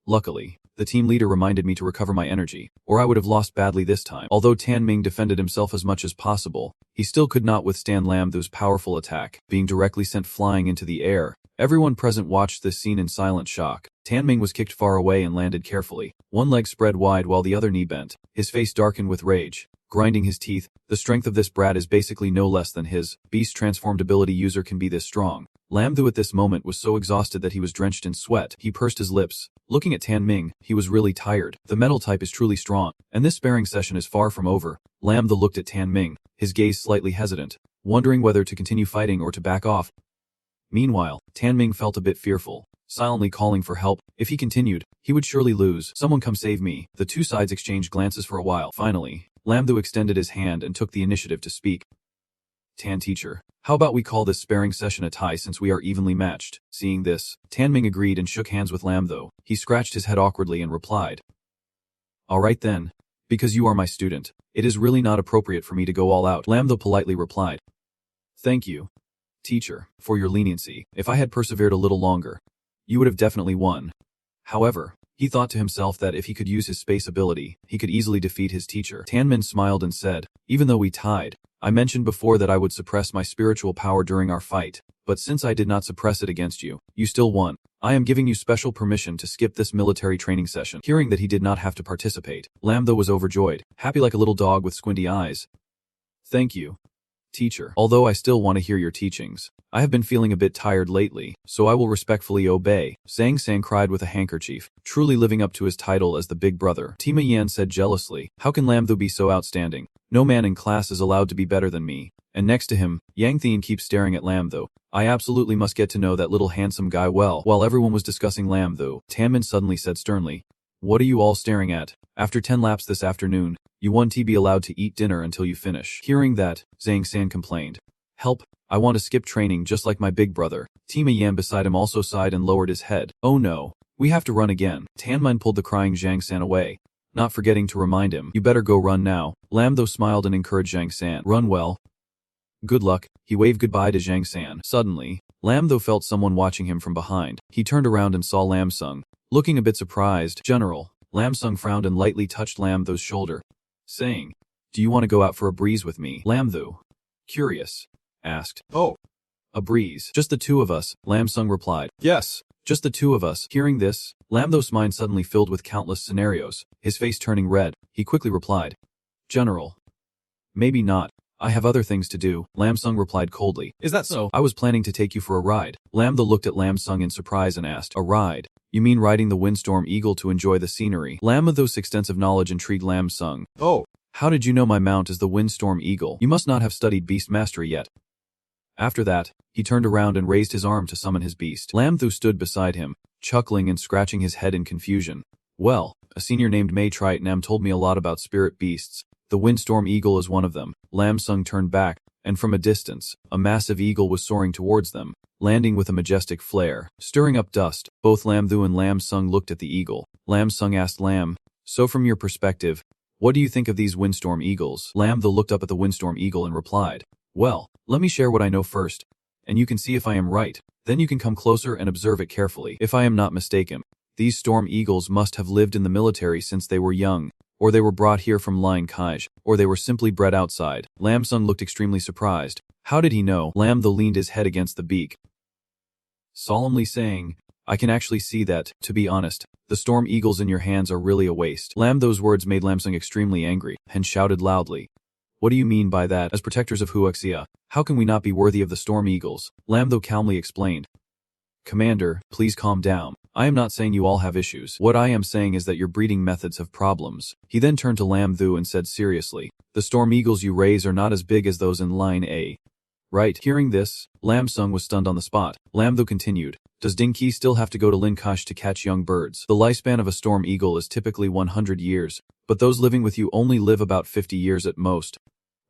Luckily, the team leader reminded me to recover my energy, or I would have lost badly this time. Although Taming defended himself as much as possible, he still could not withstand Lam Thu's powerful attack, being directly sent flying into the air. Everyone present watched this scene in silent shock. Taming was kicked far away and landed carefully, one leg spread wide while the other knee bent, his face darkened with rage. Grinding his teeth, the strength of this brat is basically no less than his. Beast transformed ability user can be this strong. Lam Thu at this moment was so exhausted that he was drenched in sweat. He pursed his lips. Looking at Taming, he was really tired. The metal type is truly strong, and this sparring session is far from over. Lam Thu looked at Taming, his gaze slightly hesitant, wondering whether to continue fighting or to back off. Meanwhile, Taming felt a bit fearful, silently calling for help. If he continued, he would surely lose. "Someone come save me." The two sides exchanged glances for a while. Finally, Lam Thu extended his hand and took the initiative to speak. "Tan teacher, how about we call this sparring session a tie since we are evenly matched?" Seeing this, Taming agreed and shook hands with Lam Thu. He scratched his head awkwardly and replied, "All right then. Because you are my student, it is really not appropriate for me to go all out." Lam Thu politely replied, "Thank you, teacher, for your leniency. If I had persevered a little longer, you would have definitely won." However, he thought to himself that if he could use his space ability, he could easily defeat his teacher. Tanmin smiled and said, "Even though we tied, I mentioned before that I would suppress my spiritual power during our fight, but since I did not suppress it against you, you still won. I am giving you special permission to skip this military training session." Hearing that he did not have to participate, Lam Thu was overjoyed, happy like a little dog with squinty eyes. "Thank you, Teacher, although I still want to hear your teachings, I have been feeling a bit tired lately, so I will respectfully obey. Zhang San cried with a handkerchief, truly living up to his title as the big brother. Tima Yan said jealously, how can Lam Thu be so outstanding? No man in class is allowed to be better than me. And next to him, Yang Thien keeps staring at Lam Thu. I absolutely must get to know that little handsome guy well. While everyone was discussing Lam Thu, Taming suddenly said sternly, what are you all staring at? After 10 laps this afternoon, you won't be allowed to eat dinner until you finish. Hearing that, Zhang San complained. Help, I want to skip training just like my big brother. Tima Yan beside him also sighed and lowered his head. Oh no, we have to run again. Tanmin pulled the crying Zhang San away, not forgetting to remind him, you better go run now. Lam Thu smiled and encouraged Zhang San. Run well. Good luck. He waved goodbye to Zhang San. Suddenly, Lam Thu felt someone watching him from behind. He turned around and saw Lam Sung, looking a bit surprised. General. Lam Sung frowned and lightly touched Lam Thu's shoulder, saying, do you want to go out for a breeze with me? Lam Thu, curious, asked. Oh, a breeze. Just the two of us, Lam Sung replied. Yes, just the two of us. Hearing this, Lam Thu's mind suddenly filled with countless scenarios, his face turning red. He quickly replied, General, maybe not. I have other things to do, Lam Sung replied coldly. Is that so? I was planning to take you for a ride. Lam Thu looked at Lam Sung in surprise and asked, a ride? You mean riding the windstorm eagle to enjoy the scenery? Lam Thu's extensive knowledge intrigued Lam Sung. Oh, how did you know my mount is the windstorm eagle? You must not have studied beast mastery yet. After that, he turned around and raised his arm to summon his beast. Lam Thu stood beside him, chuckling and scratching his head in confusion. Well, a senior named Mei Trite Nam told me a lot about spirit beasts. The windstorm eagle is one of them. Lam Sung turned back, and from a distance, a massive eagle was soaring towards them, landing with a majestic flare, stirring up dust. Both Lam Thu and Lam Sung looked at the eagle. Lam Sung asked Lam, so from your perspective, what do you think of these windstorm eagles? Lam Thu looked up at the windstorm eagle and replied, well, let me share what I know first, and you can see if I am right. Then you can come closer and observe it carefully. If I am not mistaken, these storm eagles must have lived in the military since they were young, or they were brought here from Lion Kaj, or they were simply bred outside. Lam Sung looked extremely surprised. How did he know? Lam Thu leaned his head against the beak, solemnly saying, I can actually see that, to be honest, the storm eagles in your hands are really a waste. Lam Thu's words made Lam Sung extremely angry, and shouted loudly, what do you mean by that? As protectors of Huaxia, how can we not be worthy of the storm eagles? Lam Thu calmly explained, Commander, please calm down. I am not saying you all have issues. What I am saying is that your breeding methods have problems. He then turned to Lam Thu and said seriously, the storm eagles you raise are not as big as those in Line A. Right. Hearing this, Lam Sung was stunned on the spot. Lam Thu continued, does Ding Qi still have to go to Lin Kash to catch young birds? The lifespan of a storm eagle is typically 100 years, but those living with you only live about 50 years at most.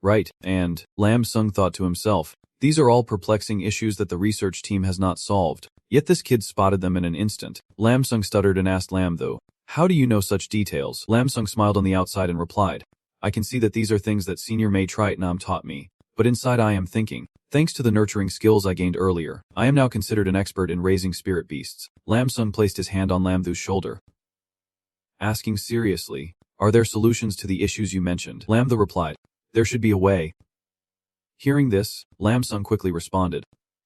Right, and, Lam Sung thought to himself, these are all perplexing issues that the research team has not solved. Yet this kid spotted them in an instant. Lam Sung stuttered and asked Lam Thu, how do you know such details? Lam Sung smiled on the outside and replied, I can see that these are things that Senior Mei Trite Nam taught me, but inside I am thinking, thanks to the nurturing skills I gained earlier, I am now considered an expert in raising spirit beasts. Lam Sung placed his hand on Lam Thu's shoulder, asking seriously, are there solutions to the issues you mentioned? Lam Thu replied, there should be a way. Hearing this, Lam Sung quickly responded,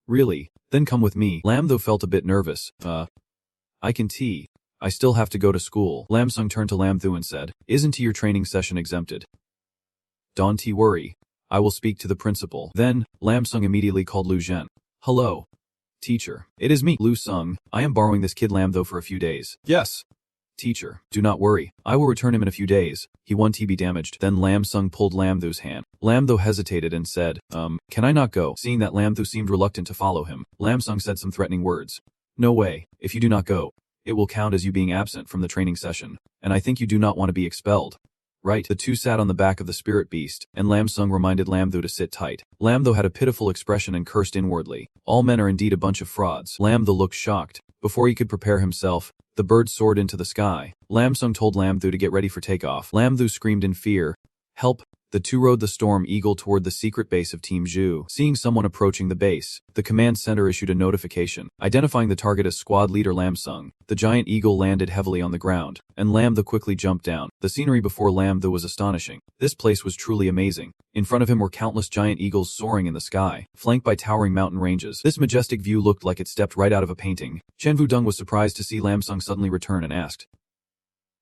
really? Then come with me. Lam Thu felt a bit nervous. I can tee. I still have to go to school. Lam Sung turned to Lam Thu and said, isn't your training session exempted? Don't worry. I will speak to the principal. Then, Lam Sung immediately called Lu Zhen. Hello. Teacher. It is me, Lu Sung. I am borrowing this kid Lam Thu for a few days. Yes. Teacher, do not worry. I will return him in a few days. He won't be damaged. Then Lam Sung pulled Lam Thu's hand. Lam Thu hesitated and said, can I not go? Seeing that Lam Thu seemed reluctant to follow him, Lam Sung said some threatening words. No way. If you do not go, it will count as you being absent from the training session, and I think you do not want to be expelled. Right. The two sat on the back of the spirit beast, and Lam Sung reminded Lam Thu to sit tight. Lam Thu had a pitiful expression and cursed inwardly. All men are indeed a bunch of frauds. Lam Thu looked shocked. Before he could prepare himself, the bird soared into the sky. Lam Sung told Lam Thu to get ready for takeoff. Lam Thu screamed in fear, help. The two rode the storm eagle toward the secret base of Team Zhu. Seeing someone approaching the base, the command center issued a notification, identifying the target as squad leader Lam Sung. The giant eagle landed heavily on the ground, and Lam Thu quickly jumped down. The scenery before Lam Thu was astonishing. This place was truly amazing. In front of him were countless giant eagles soaring in the sky, flanked by towering mountain ranges. This majestic view looked like it stepped right out of a painting. Chen Wudong was surprised to see Lam Sung suddenly return and asked,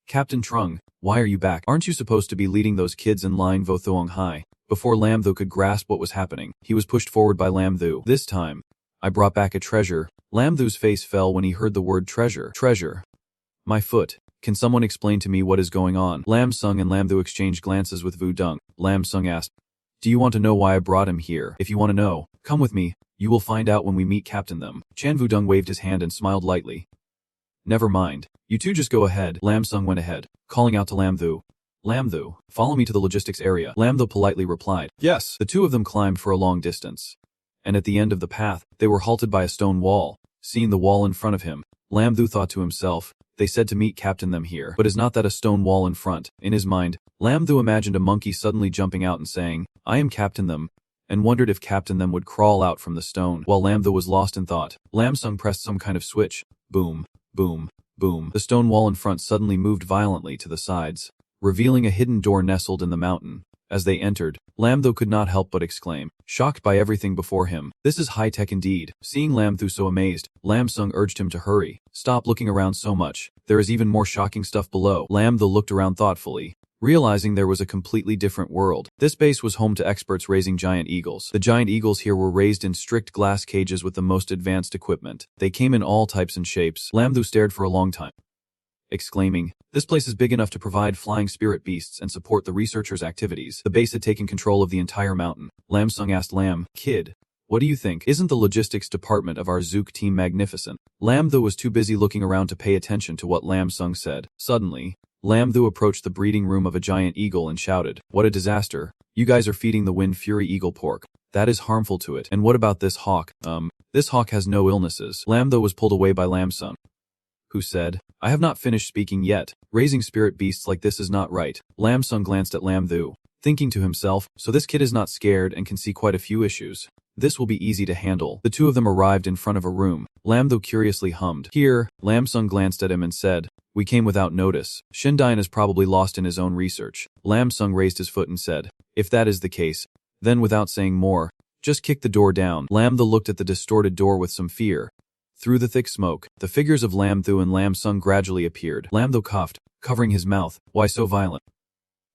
Captain Trung, why are you back? Aren't you supposed to be leading those kids in line Vo Thuong Hai? Before Lam Thu could grasp what was happening, he was pushed forward by Lam Thu. This time, I brought back a treasure. Lam Thu's face fell when he heard the word treasure. Treasure. My foot. Can someone explain to me what is going on? Lam Sung and Lam Thu exchanged glances with Vu Dung. Lam Sung asked, do you want to know why I brought him here? If you want to know, come with me. You will find out when we meet Captain them. Chan Vu Dung waved his hand and smiled lightly. Never mind. You two just go ahead. Lam Sung went ahead, calling out to Lam Thu. Lam Thu, follow me to the logistics area. Lam Thu politely replied. Yes. The two of them climbed for a long distance. And at the end of the path, they were halted by a stone wall. Seeing the wall in front of him, Lam Thu thought to himself, they said to meet Captain them here. But is not that a stone wall in front? In his mind, Lam Thu imagined a monkey suddenly jumping out and saying, I am Captain them, and wondered if Captain them would crawl out from the stone. While Lam Thu was lost in thought, Lam Sung pressed some kind of switch. Boom, boom, boom. The stone wall in front suddenly moved violently to the sides, revealing a hidden door nestled in the mountain. As they entered, Lam Thu could not help but exclaim, shocked by everything before him. This is high-tech indeed. Seeing Lam Thu so amazed, Lam Sung urged him to hurry. Stop looking around so much. There is even more shocking stuff below. Lam Thu looked around thoughtfully, realizing there was a completely different world. This base was home to experts raising giant eagles. The giant eagles here were raised in strict glass cages with the most advanced equipment. They came in all types and shapes. Lam Thu stared for a long time, exclaiming, this place is big enough to provide flying spirit beasts and support the researchers' activities. The base had taken control of the entire mountain. Lam Sung asked Lam, kid, what do you think? Isn't the logistics department of our Zook team magnificent? Lam Thu was too busy looking around to pay attention to what Lam Sung said. Suddenly, Lam Thu approached the breeding room of a giant eagle and shouted, what a disaster. You guys are feeding the Wind Fury eagle pork. That is harmful to it. And what about this hawk? This hawk has no illnesses. Lam Thu was pulled away by Lam Sung, who said, I have not finished speaking yet. Raising spirit beasts like this is not right. Lam Sung glanced at Lam Thu, thinking to himself, so this kid is not scared and can see quite a few issues. This will be easy to handle. The two of them arrived in front of a room. Lam Thu curiously hummed. Here, Lam Sung glanced at him and said, we came without notice. Shindian is probably lost in his own research. Lam Sung raised his foot and said, if that is the case, then without saying more, just kick the door down. Lam Thu looked at the distorted door with some fear. Through the thick smoke, the figures of Lam Thu and Lam Sung gradually appeared. Lam Thu coughed, covering his mouth. Why so violent?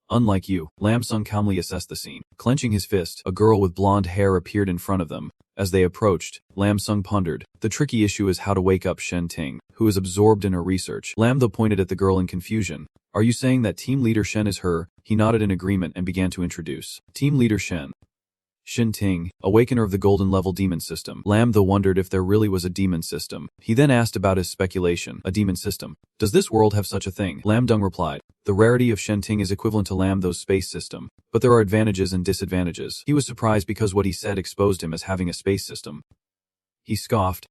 Unlike you, Lam Sung calmly assessed the scene. Clenching his fist, a girl with blonde hair appeared in front of them. As they approached, Lam Sung pondered. The tricky issue is how to wake up Shen Ting, who is absorbed in her research. Lam Thu pointed at the girl in confusion. Are you saying that team leader Shen is her? He nodded in agreement and began to introduce. Team leader Shen. Shen Ting, awakener of the golden level demon system. Lam Thu wondered if there really was a demon system. He then asked about his speculation. A demon system. Does this world have such a thing? Lam Dung replied. The rarity of Shen Ting is equivalent to Lam Thu's space system, but there are advantages and disadvantages. He was surprised because what he said exposed him as having a space system. He scoffed,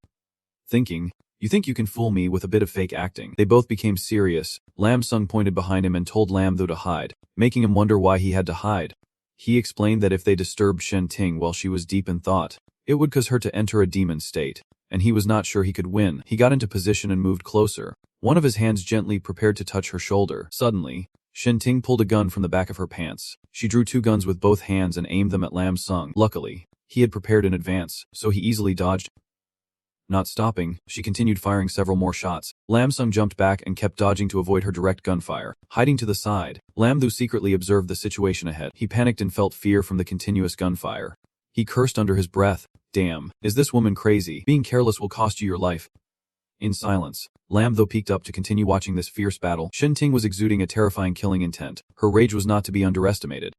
thinking, you think you can fool me with a bit of fake acting? They both became serious. Lam Sung pointed behind him and told Lam Thu to hide, making him wonder why he had to hide. He explained that if they disturbed Shen Ting while she was deep in thought, it would cause her to enter a demon state, and he was not sure he could win. He got into position and moved closer. One of his hands gently prepared to touch her shoulder. Suddenly, Shen Ting pulled a gun from the back of her pants. She drew two guns with both hands and aimed them at Lam Sung. Luckily, he had prepared in advance, so he easily dodged. Not stopping, she continued firing several more shots. Lam Sung jumped back and kept dodging to avoid her direct gunfire. Hiding to the side, Lam Thu secretly observed the situation ahead. He panicked and felt fear from the continuous gunfire. He cursed under his breath. Damn, is this woman crazy? Being careless will cost you your life. In silence, Lam Thu peeked up to continue watching this fierce battle. Shen Ting was exuding a terrifying killing intent. Her rage was not to be underestimated.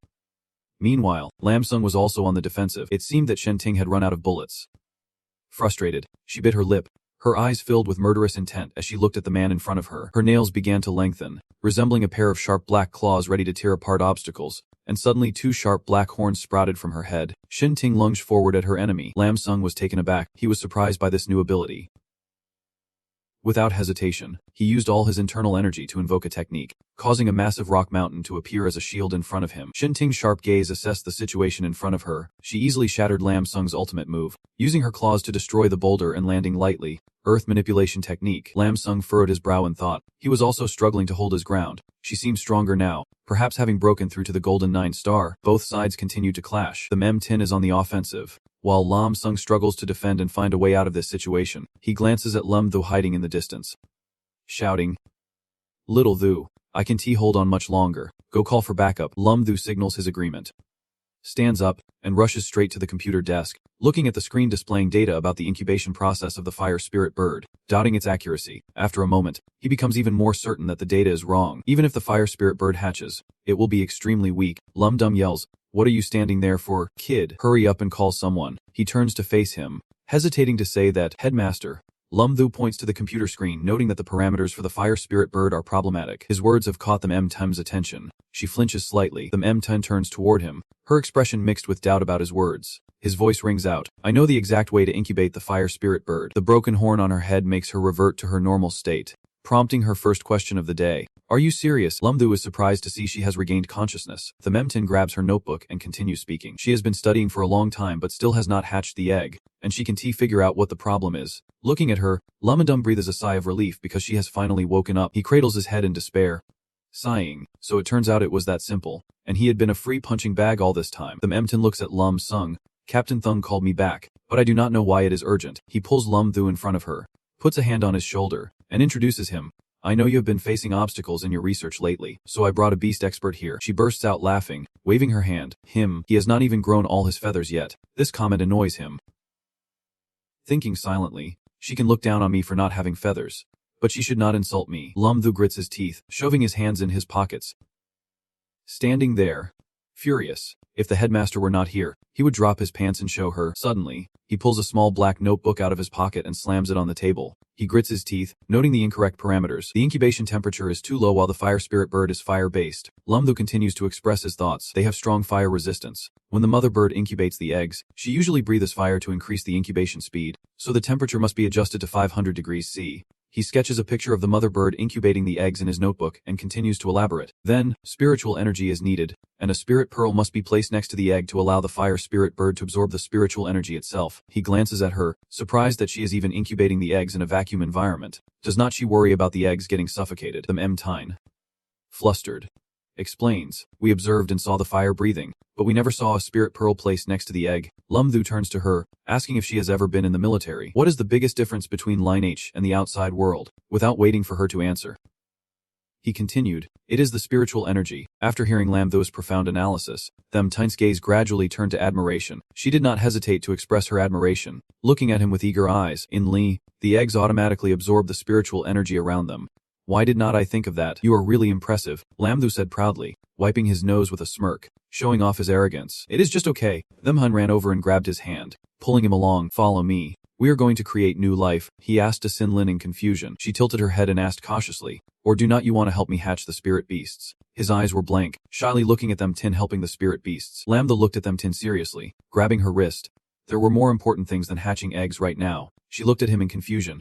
Meanwhile, Lam Sung was also on the defensive. It seemed that Shen Ting had run out of bullets. Frustrated, she bit her lip, her eyes filled with murderous intent as she looked at the man in front of her. Her nails began to lengthen, resembling a pair of sharp black claws ready to tear apart obstacles, and suddenly two sharp black horns sprouted from her head. Shen Ting lunged forward at her enemy. Lam Sung was taken aback. He was surprised by this new ability. Without hesitation, he used all his internal energy to invoke a technique, causing a massive rock mountain to appear as a shield in front of him. Shen Ting's sharp gaze assessed the situation in front of her. She easily shattered Lam Sung's ultimate move, using her claws to destroy the boulder and landing lightly. Earth manipulation technique. Lam Sung furrowed his brow in thought. He was also struggling to hold his ground. She seemed stronger now, perhaps having broken through to the golden 9-star. Both sides continued to clash. The Mem-Tin is on the offensive, while Lam Sung struggles to defend and find a way out of this situation. He glances at Lam Thu hiding in the distance, shouting, Little Thu, I can't hold on much longer. Go call for backup. Lam Thu signals his agreement. stands up, and rushes straight to the computer desk, looking at the screen displaying data about the incubation process of the fire spirit bird, doubting its accuracy. After a moment, he becomes even more certain that the data is wrong. Even if the fire spirit bird hatches, it will be extremely weak. Lum Dum yells, "What are you standing there for, kid? Hurry up and call someone." He turns to face him, hesitating to say that, "Headmaster." Lum Thu points to the computer screen, noting that the parameters for the fire spirit bird are problematic. His words have caught the M10's attention. She flinches slightly. The M10 turns toward him, her expression mixed with doubt about his words. His voice rings out, "I know the exact way to incubate the fire spirit bird." The broken horn on her head makes her revert to her normal state, prompting her first question of the day. "Are you serious?" Lum Thu is surprised to see she has regained consciousness. The Memton grabs her notebook and continues speaking. She has been studying for a long time but still has not hatched the egg, and she can figure out what the problem is. Looking at her, Lumadum breathes a sigh of relief because she has finally woken up. He cradles his head in despair, sighing. So it turns out it was that simple, and he had been a free punching bag all this time. The Memton looks at Lum Sung. "Captain Thung called me back, but I do not know why it is urgent." He pulls Lum Thu in front of her, puts a hand on his shoulder, and introduces him. "I know you have been facing obstacles in your research lately, so I brought a beast expert here." She bursts out laughing, waving her hand. He has not even grown all his feathers yet. This comment annoys him. Thinking silently, she can look down on me for not having feathers, but she should not insult me. Lum Thu grits his teeth, shoving his hands in his pockets. Standing there, furious. If the headmaster were not here, he would drop his pants and show her. Suddenly, he pulls a small black notebook out of his pocket and slams it on the table. He grits his teeth, noting the incorrect parameters. The incubation temperature is too low while the fire spirit bird is fire-based. Lum Thu continues to express his thoughts. They have strong fire resistance. When the mother bird incubates the eggs, she usually breathes fire to increase the incubation speed, so the temperature must be adjusted to 500 degrees C. He sketches a picture of the mother bird incubating the eggs in his notebook and continues to elaborate. Then, spiritual energy is needed, and a spirit pearl must be placed next to the egg to allow the fire spirit bird to absorb the spiritual energy itself. He glances at her, surprised that she is even incubating the eggs in a vacuum environment. Does not she worry about the eggs getting suffocated? The M-Tine, flustered, explains, "We observed and saw the fire breathing, but we never saw a spirit pearl placed next to the egg." Lum Thu turns to her, asking if she has ever been in the military. What is the biggest difference between Line H and the outside world? Without waiting for her to answer, he continued, "It is the spiritual energy." After hearing Lam Thu's profound analysis, Tine's gaze gradually turned to admiration. She did not hesitate to express her admiration, looking at him with eager eyes. "In Li, the eggs automatically absorb the spiritual energy around them. Why did not I think of that? You are really impressive," Lam Thu said proudly, wiping his nose with a smirk, showing off his arrogance. "It is just okay." Hun ran over and grabbed his hand, pulling him along. "Follow me. We are going to create new life," he asked to Sin Lin in confusion. She tilted her head and asked cautiously, "Or do not you want to help me hatch the spirit beasts?" His eyes were blank, shyly looking at Tin helping the spirit beasts. Lam Thu looked at Tin seriously, grabbing her wrist. There were more important things than hatching eggs right now. She looked at him in confusion.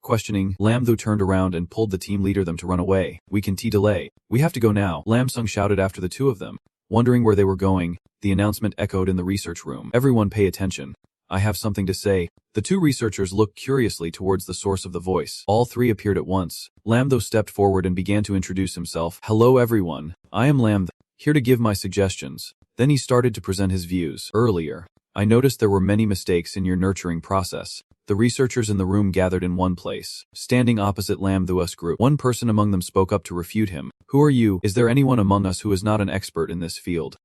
Questioning, Lam Thu turned around and pulled the team leader them to run away. "We can delay. We have to go now," Lam Sung shouted after the two of them. Wondering where they were going, the announcement echoed in the research room. "Everyone pay attention. I have something to say." The two researchers looked curiously towards the source of the voice. All three appeared at once. Lam Thu stepped forward and began to introduce himself. "Hello everyone. I am Lam Thu, here to give my suggestions." Then he started to present his views. "Earlier, I noticed there were many mistakes in your nurturing process." The researchers in the room gathered in one place, standing opposite Lam Thu's group. One person among them spoke up to refute him. "Who are you? Is there anyone among us who is not an expert in this field?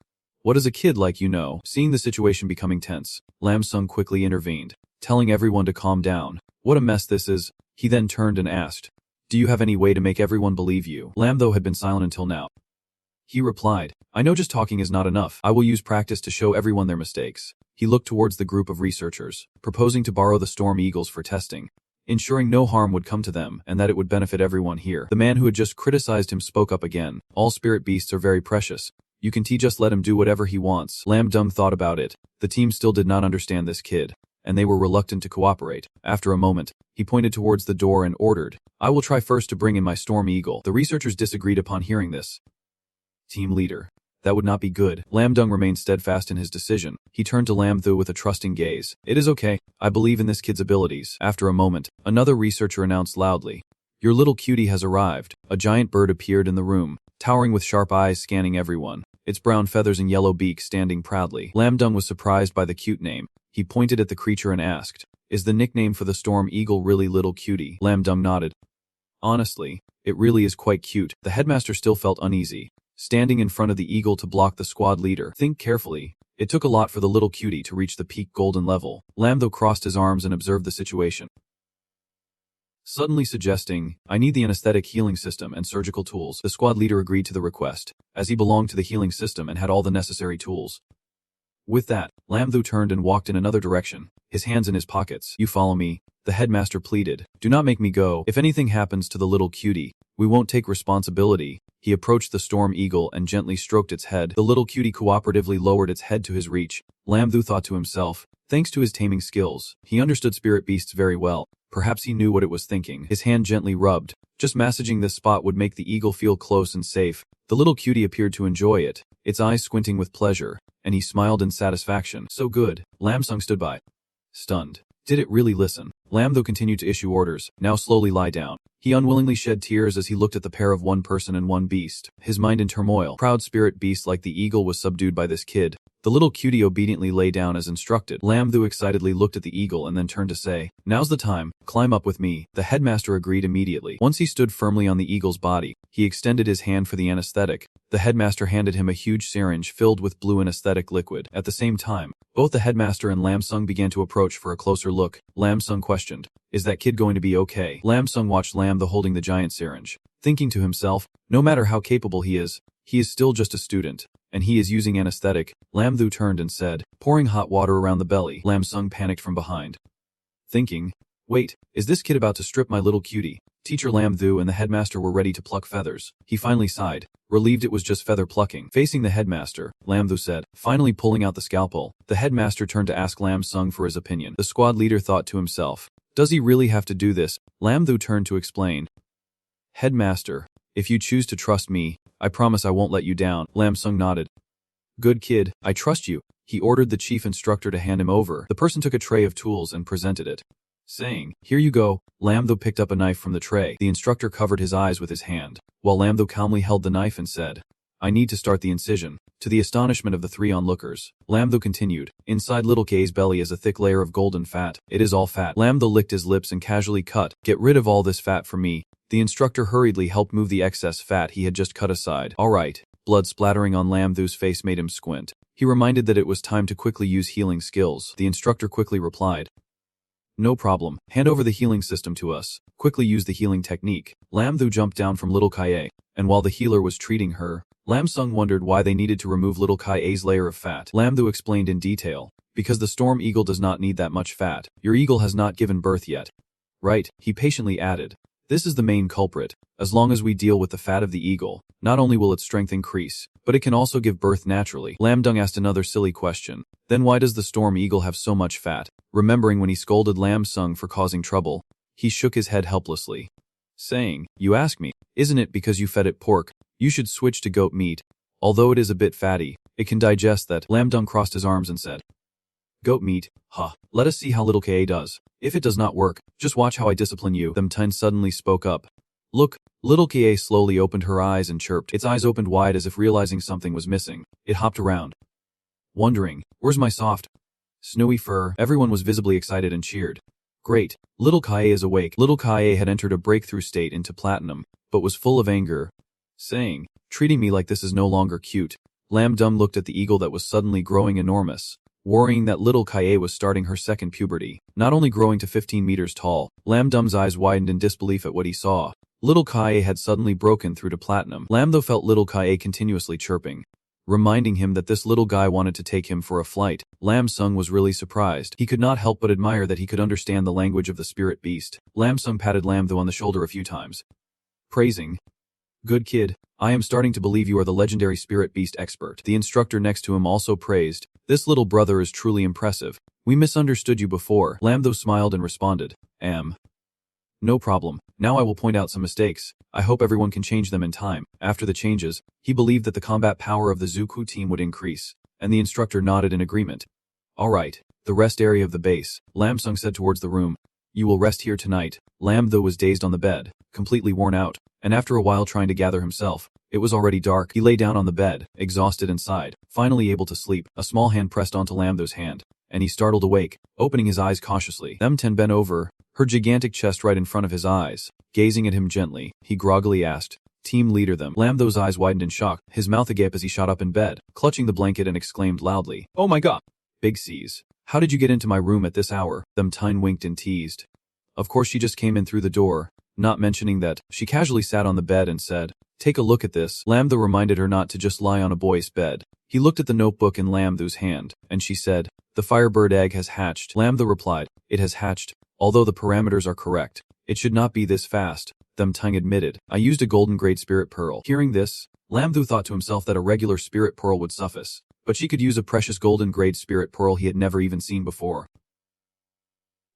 What does a kid like you know?" Seeing the situation becoming tense, Lam Sung quickly intervened, telling everyone to calm down. "What a mess this is." He then turned and asked, "Do you have any way to make everyone believe you?" Lam Thu had been silent until now. He replied, "I know just talking is not enough. I will use practice to show everyone their mistakes." He looked towards the group of researchers, proposing to borrow the Storm Eagles for testing, ensuring no harm would come to them and that it would benefit everyone here. The man who had just criticized him spoke up again. "All spirit beasts are very precious. You can just let him do whatever he wants." Lam Dum thought about it. The team still did not understand this kid, and they were reluctant to cooperate. After a moment, he pointed towards the door and ordered, "I will try first to bring in my Storm Eagle." The researchers disagreed upon hearing this. "Team leader, that would not be good." Lam Dung remained steadfast in his decision. He turned to Lam Thu with a trusting gaze. "It is okay. I believe in this kid's abilities." After a moment, another researcher announced loudly, "Your little cutie has arrived." A giant bird appeared in the room, towering with sharp eyes scanning everyone, its brown feathers and yellow beak standing proudly. Lam Dung was surprised by the cute name. He pointed at the creature and asked, "Is the nickname for the Storm Eagle really Little Cutie?" Lam Dung nodded. "Honestly, it really is quite cute." The headmaster still felt uneasy, standing in front of the eagle to block the squad leader. Think carefully. It took a lot for the little cutie to reach the peak golden level. Lamdo crossed his arms and observed the situation, suddenly suggesting, I need the anesthetic healing system and surgical tools. The squad leader agreed to the request, as he belonged to the healing system and had all the necessary tools. With that, Lamdo turned and walked in another direction, his hands in his pockets. You follow me, the headmaster pleaded. Do not make me go. If anything happens to the little cutie, we won't take responsibility. He approached the storm eagle and gently stroked its head. The little cutie cooperatively lowered its head to his reach. Lamdo thought to himself, thanks to his taming skills, he understood spirit beasts very well. Perhaps he knew what it was thinking. His hand gently rubbed. Just massaging this spot would make the eagle feel close and safe. The little cutie appeared to enjoy it, its eyes squinting with pleasure, and he smiled in satisfaction. So good. Lamsung stood by, stunned. Did it really listen? Lamdo continued to issue orders. Now slowly lie down. He unwillingly shed tears as he looked at the pair of one person and one beast, his mind in turmoil. Proud spirit beast like the eagle was subdued by this kid. The little cutie obediently lay down as instructed. Lamdo excitedly looked at the eagle and then turned to say, now's the time, climb up with me. The headmaster agreed immediately. Once he stood firmly on the eagle's body, he extended his hand for the anesthetic. The headmaster handed him a huge syringe filled with blue anesthetic liquid. At the same time, both the headmaster and Lamsung began to approach for a closer look. Lamsung questioned, is that kid going to be okay? Lamsung watched Lamdo holding the giant syringe, thinking to himself, no matter how capable he is still just a student, and he is using anesthetic. Lamdo turned and said, pouring hot water around the belly. Lamsung panicked from behind, thinking, wait, is this kid about to strip my little cutie? Teacher Lamdo and the headmaster were ready to pluck feathers. He finally sighed, relieved it was just feather plucking. Facing the headmaster, Lamdo said, finally pulling out the scalpel. The headmaster turned to ask Lamsung for his opinion. The squad leader thought to himself, does he really have to do this? Lamdo turned to explain, headmaster, if you choose to trust me, I promise I won't let you down. Lamsung nodded. Good kid, I trust you. He ordered the chief instructor to hand him over. The person took a tray of tools and presented it, saying, here you go. Lamdo picked up a knife from the tray. The instructor covered his eyes with his hand, while Lamdo calmly held the knife and said, I need to start the incision. To the astonishment of the three onlookers, Lamdo continued, inside little K's belly is a thick layer of golden fat. It is all fat. Lamdo licked his lips and casually cut. Get rid of all this fat for me. The instructor hurriedly helped move the excess fat he had just cut aside. All right. Blood splattering on Lamdo's face made him squint. He reminded that it was time to quickly use healing skills. The instructor quickly replied, no problem. Hand over the healing system to us. Quickly use the healing technique. Lamdo jumped down from little Kaye, and while the healer was treating her, Lamsung wondered why they needed to remove little Kaye's layer of fat. Lamdo explained in detail, because the storm eagle does not need that much fat. Your eagle has not given birth yet. Right, he patiently added. This is the main culprit. As long as we deal with the fat of the eagle, not only will its strength increase, but it can also give birth naturally. Lamdung asked another silly question. Then why does the storm eagle have so much fat? Remembering when he scolded Lamsung for causing trouble, he shook his head helplessly, saying, you ask me, isn't it because you fed it pork? You should switch to goat meat. Although it is a bit fatty, it can digest that. Lamdung crossed his arms and said, goat meat, huh. Let us see how little Ka does. If it does not work, just watch how I discipline you. Them Ten suddenly spoke up. Look, little Ka slowly opened her eyes and chirped. Its eyes opened wide as if realizing something was missing. It hopped around, wondering, where's my soft, snowy fur? Everyone was visibly excited and cheered. Great, little Kae is awake. Little Kae had entered a breakthrough state into platinum, but was full of anger, saying, treating me like this is no longer cute. Lamdum looked at the eagle that was suddenly growing enormous, worrying that little Kae was starting her second puberty, not only growing to 15 meters tall. Lamdum's eyes widened in disbelief at what he saw. Little Kae had suddenly broken through to platinum. Lamdo felt little Kae continuously chirping, reminding him that this little guy wanted to take him for a flight. Lamsung was really surprised. He could not help but admire that he could understand the language of the spirit beast. Lamsung patted Lamdo on the shoulder a few times, praising, good kid, I am starting to believe you are the legendary spirit beast expert. The instructor next to him also praised, this little brother is truly impressive. We misunderstood you before. Lamdo smiled and responded, no problem. Now I will point out some mistakes. I hope everyone can change them in time. After the changes, he believed that the combat power of the Zuku team would increase, and the instructor nodded in agreement. All right, the rest area of the base, Lamsung said towards the room. You will rest here tonight. Lamdo was dazed on the bed, completely worn out, and after a while trying to gather himself, it was already dark. He lay down on the bed, exhausted and sighed, finally able to sleep. A small hand pressed onto Lamdo's hand, and he startled awake, opening his eyes cautiously. Them-ten bent over, her gigantic chest right in front of his eyes. Gazing at him gently, he groggily asked, Team leader them. Lam Thu's eyes widened in shock, his mouth agape as he shot up in bed, clutching the blanket and exclaimed loudly, "Oh my god! Big C's. How did you get into my room at this hour?" Them Tyne winked and teased. Of course she just came in through the door, not mentioning that. She casually sat on the bed and said, "Take a look at this." Lam Thu reminded her not to just lie on a boy's bed. He looked at the notebook in Lam Thu's hand, and she said, "The firebird egg has hatched." Lam Thu replied, "It has hatched, although the parameters are correct. It should not be this fast." Them Tyne admitted, "I used a golden grade spirit pearl." Hearing this, Lam Thu thought to himself that a regular spirit pearl would suffice, but she could use a precious golden grade spirit pearl he had never even seen before.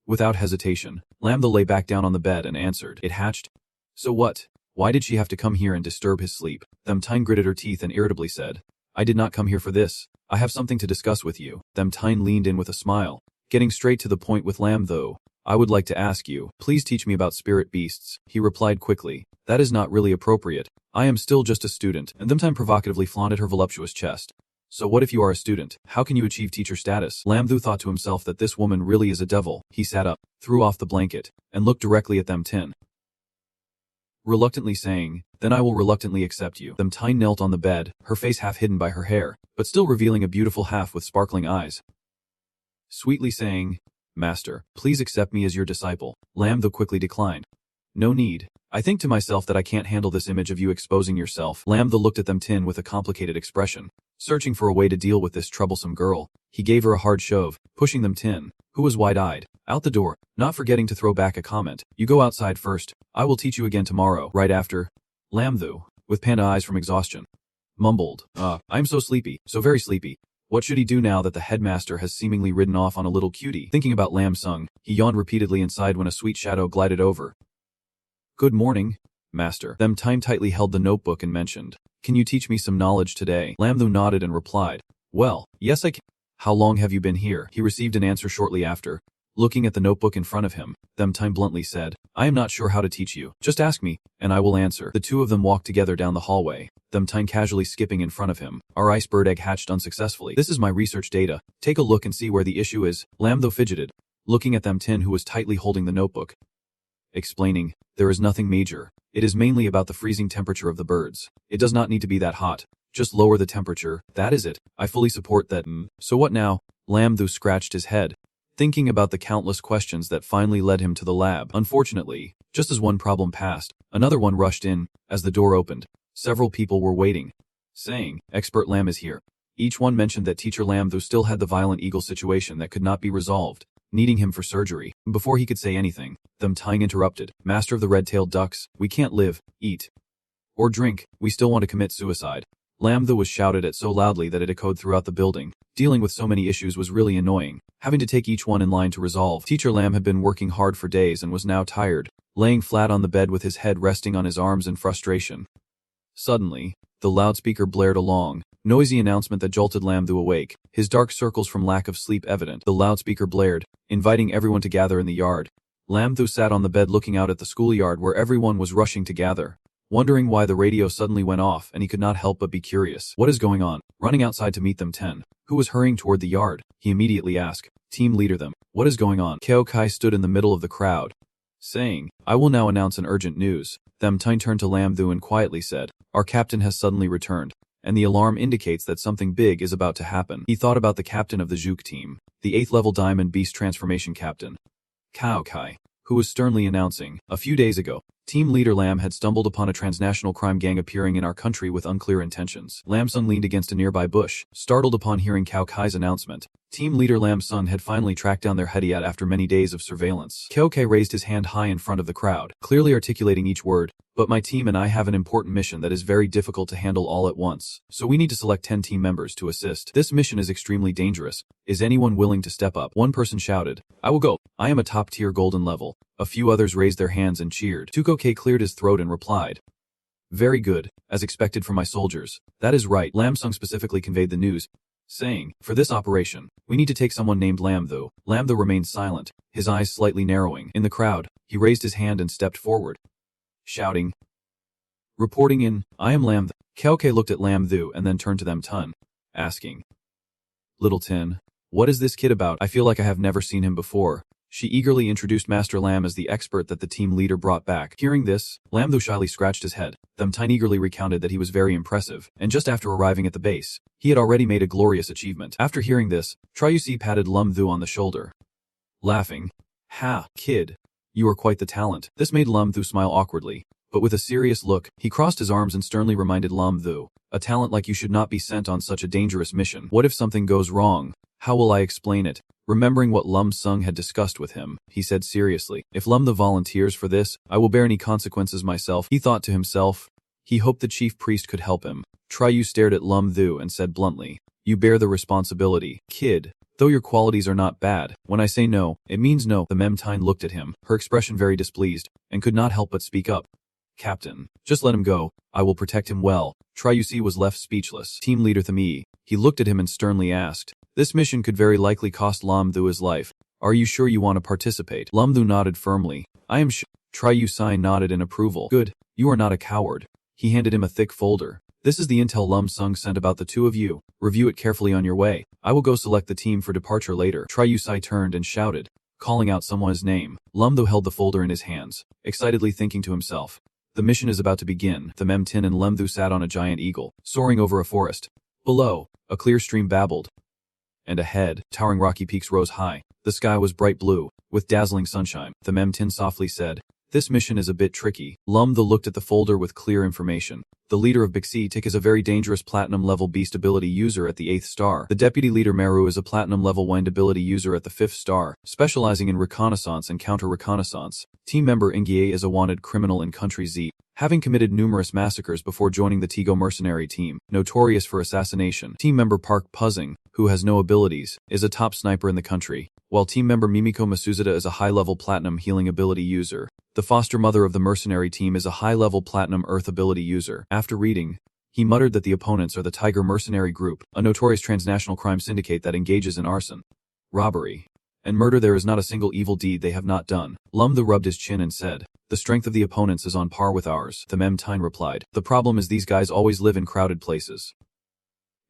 Without hesitation, Lam Thu lay back down on the bed and answered, "It hatched? So what? Why did she have to come here and disturb his sleep?" Them Tyne gritted her teeth and irritably said, "I did not come here for this. I have something to discuss with you." Them Tyne leaned in with a smile, getting straight to the point with Lam Thu. "I would like to ask you, please teach me about spirit beasts." He replied quickly, "That is not really appropriate. I am still just a student." And Them Tyne provocatively flaunted her voluptuous chest. "So what if you are a student? How can you achieve teacher status?" Lam Thu thought to himself that this woman really is a devil. He sat up, threw off the blanket, and looked directly at Them Tyne, reluctantly saying, "Then I will reluctantly accept you." Them Tyne knelt on the bed, her face half hidden by her hair, but still revealing a beautiful half with sparkling eyes, sweetly saying, "Master, please accept me as your disciple." Lam Thu quickly declined. "No need. I think to myself that I can't handle this image of you exposing yourself." Lam Thu looked at Them Tyne with a complicated expression, searching for a way to deal with this troublesome girl. He gave her a hard shove, pushing Them Tyne, who was wide-eyed, out the door, not forgetting to throw back a comment. "You go outside first. I will teach you again tomorrow." Right after, Lam Thu, with panda eyes from exhaustion, mumbled, I'm so sleepy, so very sleepy." What should he do now that the headmaster has seemingly ridden off on a little cutie? Thinking about Lam Sung, he yawned repeatedly inside when a sweet shadow glided over. "Good morning, master." Them Tyne tightly held the notebook and mentioned, "Can you teach me some knowledge today?" Lam Thu nodded and replied, "Well, yes I can." "How long have you been here?" He received an answer shortly after. Looking at the notebook in front of him, Them Tyne bluntly said, "I am not sure how to teach you. Just ask me, and I will answer." The two of them walked together down the hallway, Them Tyne casually skipping in front of him. "Our iceberg egg hatched unsuccessfully. This is my research data. Take a look and see where the issue is." Lam Thu fidgeted, looking at Them Tyne who was tightly holding the notebook, explaining, "There is nothing major. It is mainly about the freezing temperature of the birds. It does not need to be that hot. Just lower the temperature, that is it. I fully support that." "So what now?" Lam Thu scratched his head, thinking about the countless questions that finally led him to the lab. Unfortunately, just as one problem passed, another one rushed in. As the door opened, several people were waiting, saying, "Expert Lam is here." Each one mentioned that teacher Lam Thu still had the violent eagle situation that could not be resolved, needing him for surgery. Before he could say anything, Them Tyne interrupted, "Master of the red-tailed ducks, we can't live, eat, or drink. We still want to commit suicide." Lam Thu was shouted at so loudly that it echoed throughout the building. Dealing with so many issues was really annoying, having to take each one in line to resolve. Teacher Lam had been working hard for days and was now tired, laying flat on the bed with his head resting on his arms in frustration. Suddenly, the loudspeaker blared a long, noisy announcement that jolted Lam Thu awake, his dark circles from lack of sleep evident. The loudspeaker blared, inviting everyone to gather in the yard. Lam Thu sat on the bed looking out at the schoolyard where everyone was rushing to gather, wondering why the radio suddenly went off, and he could not help but be curious. "What is going on?" Running outside to meet Them Tyne, who was hurrying toward the yard, he immediately asked, "Team leader them, what is going on?" Kao Kai stood in the middle of the crowd, saying, "I will now announce an urgent news." Them Tyne turned to Lam Thu and quietly said, "Our captain has suddenly returned, and the alarm indicates that something big is about to happen." He thought about the captain of the Juke team, the 8th level Diamond Beast transformation captain, Kao Kai, who was sternly announcing, "A few days ago, Team leader Lam had stumbled upon a transnational crime gang appearing in our country with unclear intentions." Lam Sung leaned against a nearby bush, startled upon hearing Kao Kai's announcement. Team leader Lam Sung had finally tracked down their headiat after many days of surveillance. Kao Kai raised his hand high in front of the crowd, clearly articulating each word. "But my team and I have an important mission that is very difficult to handle all at once, so we need to select 10 team members to assist. This mission is extremely dangerous. Is anyone willing to step up?" One person shouted, "I will go. I am a top-tier golden level." A few others raised their hands and cheered. Tuko K cleared his throat and replied, "Very good, as expected from my soldiers." "That is right." Lam Sung specifically conveyed the news, saying, "For this operation, we need to take someone named Lam Thu." Lam Thu remained silent, his eyes slightly narrowing. In the crowd, he raised his hand and stepped forward, shouting, "Reporting in, I am Lam Thu." Kao Kai looked at Lam Thu and then turned to Them Tyne, asking, "Little Tin, what is this kid about? I feel like I have never seen him before." She eagerly introduced Master Lam as the expert that the team leader brought back. Hearing this, Lam Thu shyly scratched his head. Them eagerly recounted that he was very impressive, and just after arriving at the base, he had already made a glorious achievement. After hearing this, Triusi patted Lam Thu on the shoulder, laughing. Ha, kid. You are quite the talent. This made Lam Thu smile awkwardly, but with a serious look, he crossed his arms and sternly reminded Lam Thu, a talent like you should not be sent on such a dangerous mission. What if something goes wrong? How will I explain it? Remembering what Lum Sung had discussed with him, he said seriously, if Lum the volunteers for this, I will bear any consequences myself. He thought to himself. He hoped the chief priest could help him. Triu stared at Lum Thu and said bluntly, you bear the responsibility, kid. Though your qualities are not bad, when I say no, it means no. The Memtine looked at him, her expression very displeased, and could not help but speak up. Captain, just let him go. I will protect him well. Triusi was left speechless. Team leader Thami, he looked at him and sternly asked, this mission could very likely cost Lam Thu his life. Are you sure you want to participate? Lam Thu nodded firmly. I am sure. Triusi nodded in approval. Good, you are not a coward. He handed him a thick folder. This is the intel Lum Sung sent about the two of you. Review it carefully on your way. I will go select the team for departure later. Triusi turned and shouted, calling out someone's name. Lum Thu held the folder in his hands, excitedly thinking to himself, the mission is about to begin. The Memtin and Lam Thu sat on a giant eagle, soaring over a forest. Below, a clear stream babbled. And ahead, towering rocky peaks rose high. The sky was bright blue, with dazzling sunshine. The Memtin softly said, this mission is a bit tricky. Lum Thu looked at the folder with clear information. The leader of Bixi Tik is a very dangerous platinum-level beast ability user at the 8th star. The deputy leader Meru is a platinum-level wind ability user at the 5th star, specializing in reconnaissance and counter-reconnaissance. Team member Ingie is a wanted criminal in Country Z, having committed numerous massacres before joining the Tigo Mercenary team, notorious for assassination. Team member Park Puzzing, who has no abilities, is a top sniper in the country, while team member Mimiko Masuzuda is a high-level platinum healing ability user. The foster mother of the mercenary team is a high-level platinum earth ability user. After reading, he muttered that the opponents are the Tiger Mercenary Group, a notorious transnational crime syndicate that engages in arson, robbery, and murder. There is not a single evil deed they have not done. Lum Thu rubbed his chin and said, the strength of the opponents is on par with ours. The Memtine replied, the problem is these guys always live in crowded places.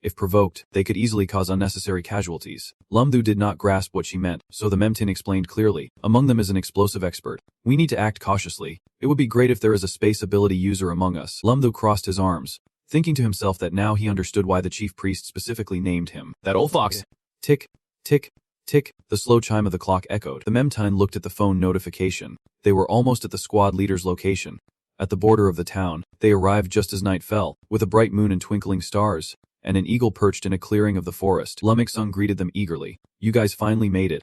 If provoked, they could easily cause unnecessary casualties. Lum Thu did not grasp what she meant, so the Memtin explained clearly, among them is an explosive expert. We need to act cautiously. It would be great if there is a space ability user among us. Lum Thu crossed his arms, thinking to himself that now he understood why the chief priest specifically named him. That old fox. Tick, tick, tick, the slow chime of the clock echoed. The Memtine looked at the phone notification. They were almost at the squad leader's location. At the border of the town, they arrived just as night fell, with a bright moon and twinkling stars, and an eagle perched in a clearing of the forest. Lumik Sung greeted them eagerly. You guys finally made it.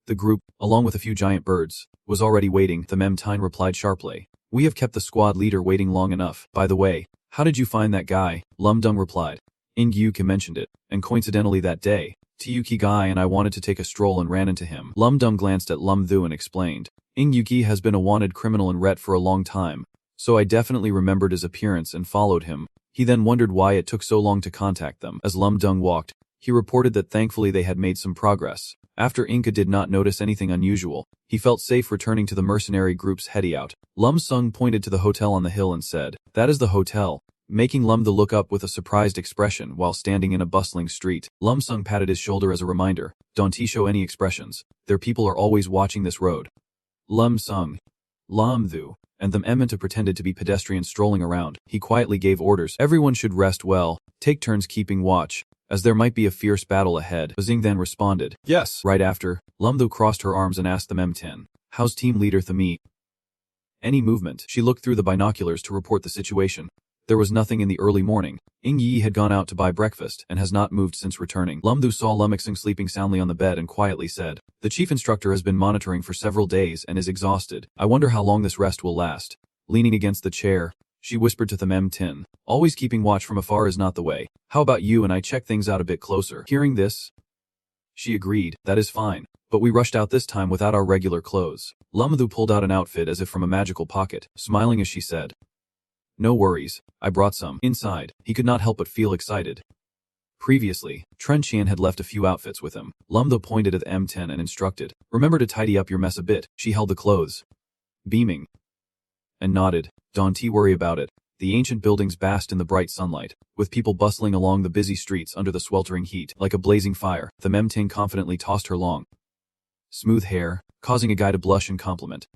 The group, along with a few giant birds, was already waiting. The Memtine replied sharply. We have kept the squad leader waiting long enough. By the way, how did you find that guy? Lum Dung replied. Ingyuki mentioned it, and coincidentally that day, Tiyuki Guy and I wanted to take a stroll and ran into him. Lum Dung glanced at Lum Thu and explained. Ingyuki has been a wanted criminal in Ret for a long time, so I definitely remembered his appearance and followed him. He then wondered why it took so long to contact them. As Lum Dung walked, he reported that thankfully they had made some progress. After Inca did not notice anything unusual, he felt safe returning to the mercenary group's hideout. Lum Sung pointed to the hotel on the hill and said, that is the hotel, making Lum Thu look up with a surprised expression while standing in a bustling street. Lum Sung patted his shoulder as a reminder, don't show any expressions, their people are always watching this road. Lum Sung, Lam Thu, and the Ementa pretended to be pedestrians strolling around. He quietly gave orders. Everyone should rest well, take turns keeping watch, as there might be a fierce battle ahead. Bazing then responded. Yes. Right after, Lum Thu crossed her arms and asked the Mem10. How's team leader Thami? Any movement? She looked through the binoculars to report the situation. There was nothing in the early morning. Ing Yi had gone out to buy breakfast and has not moved since returning. Lum Thu saw Lumixing sleeping soundly on the bed and quietly said, the chief instructor has been monitoring for several days and is exhausted. I wonder how long this rest will last. Leaning against the chair, she whispered to the Mem10. Always keeping watch from afar is not the way. How about you and I check things out a bit closer? Hearing this, she agreed. That is fine. But we rushed out this time without our regular clothes. Lum Thu pulled out an outfit as if from a magical pocket, smiling as she said, no worries, I brought some. Inside, he could not help but feel excited. Previously, Tren Qian had left a few outfits with him. Lum Thu pointed at the M10 and instructed, remember to tidy up your mess a bit. She held the clothes, beaming, and nodded. Don't worry about it. The ancient buildings basked in the bright sunlight, with people bustling along the busy streets under the sweltering heat. Like a blazing fire, the Memting confidently tossed her long, smooth hair, causing a guy to blush and compliment.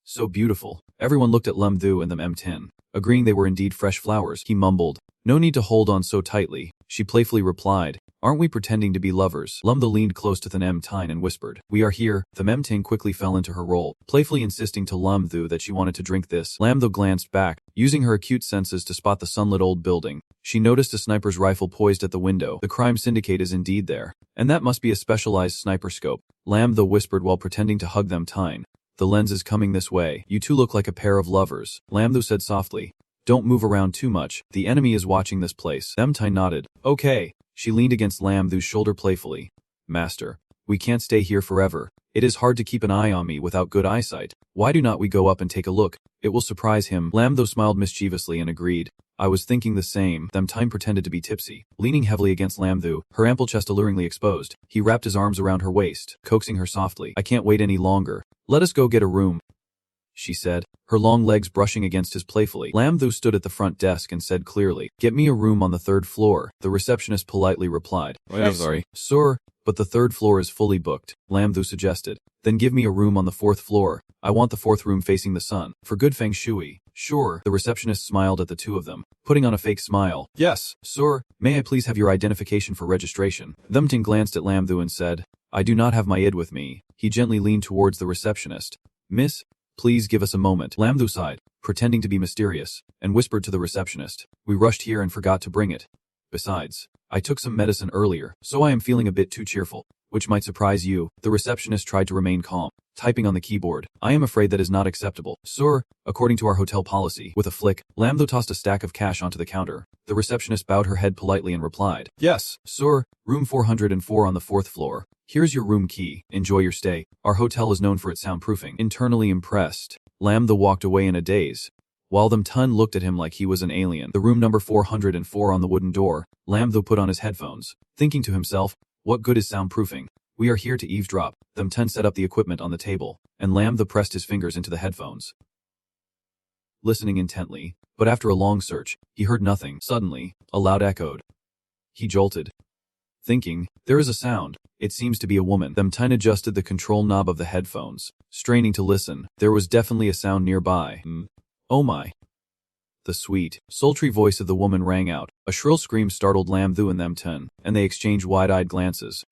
So beautiful. Everyone looked at Lam Thu and the M10, agreeing they were indeed fresh flowers. He mumbled, "No need to hold on so tightly." She playfully replied, "Aren't we pretending to be lovers?" Lam Thu leaned close to the M10 and whispered, "We are here." The M10 quickly fell into her role, playfully insisting to Lam Thu that she wanted to drink this. Lam Thu glanced back, using her acute senses to spot the sunlit old building. She noticed a sniper's rifle poised at the window. The crime syndicate is indeed there. And that must be a specialized sniper scope. Lam Thu whispered while pretending to hug them M10. "The lens is coming this way. You two look like a pair of lovers." Lam Thu said softly, "Don't move around too much. The enemy is watching this place." M10 nodded. "Okay." She leaned against Lam Thu's shoulder playfully. "Master, we can't stay here forever. It is hard to keep an eye on me without good eyesight. Why do not we go up and take a look? It will surprise him." Lam Thu smiled mischievously and agreed. "I was thinking the same." M10 pretended to be tipsy, leaning heavily against Lam Thu, her ample chest alluringly exposed. He wrapped his arms around her waist, coaxing her softly. "I can't wait any longer. Let us go get a room," she said, her long legs brushing against his playfully. Lam Thu stood at the front desk and said clearly, "Get me a room on the 3rd floor." The receptionist politely replied, "I'm sorry, sir, but the 3rd floor is fully booked." Lam Thu suggested, "Then give me a room on the 4th floor. I want the 4th room facing the sun, for good feng shui." "Sure." The receptionist smiled at the two of them, putting on a fake smile. "Yes, sir. May I please have your identification for registration?" Thumting glanced at Lam Thu and said, "I do not have my ID with me." He gently leaned towards the receptionist. "Miss, please give us a moment." Lam Thu sighed, pretending to be mysterious, and whispered to the receptionist, "We rushed here and forgot to bring it. Besides, I took some medicine earlier, so I am feeling a bit too cheerful, which might surprise you." The receptionist tried to remain calm, typing on the keyboard. "I am afraid that is not acceptable, sir, according to our hotel policy." With a flick, Lam Thu tossed a stack of cash onto the counter. The receptionist bowed her head politely and replied, "Yes, sir, room 404 on the 4th floor. Here's your room key. Enjoy your stay. Our hotel is known for its soundproofing." Internally impressed, Lam Thu walked away in a daze, while the M10 looked at him like he was an alien. The room number 404 on the wooden door, Lam Thu put on his headphones, thinking to himself, "What good is soundproofing? We are here to eavesdrop." The M10 set up the equipment on the table, and Lam Thu pressed his fingers into the headphones, listening intently, but after a long search, he heard nothing. Suddenly, a loud echoed. He jolted, thinking, "There is a sound. It seems to be a woman." The M10 adjusted the control knob of the headphones, straining to listen. There was definitely a sound nearby. "Oh my." The sweet, sultry voice of the woman rang out. A shrill scream startled Lam Thu and the M10, and they exchanged wide-eyed glances.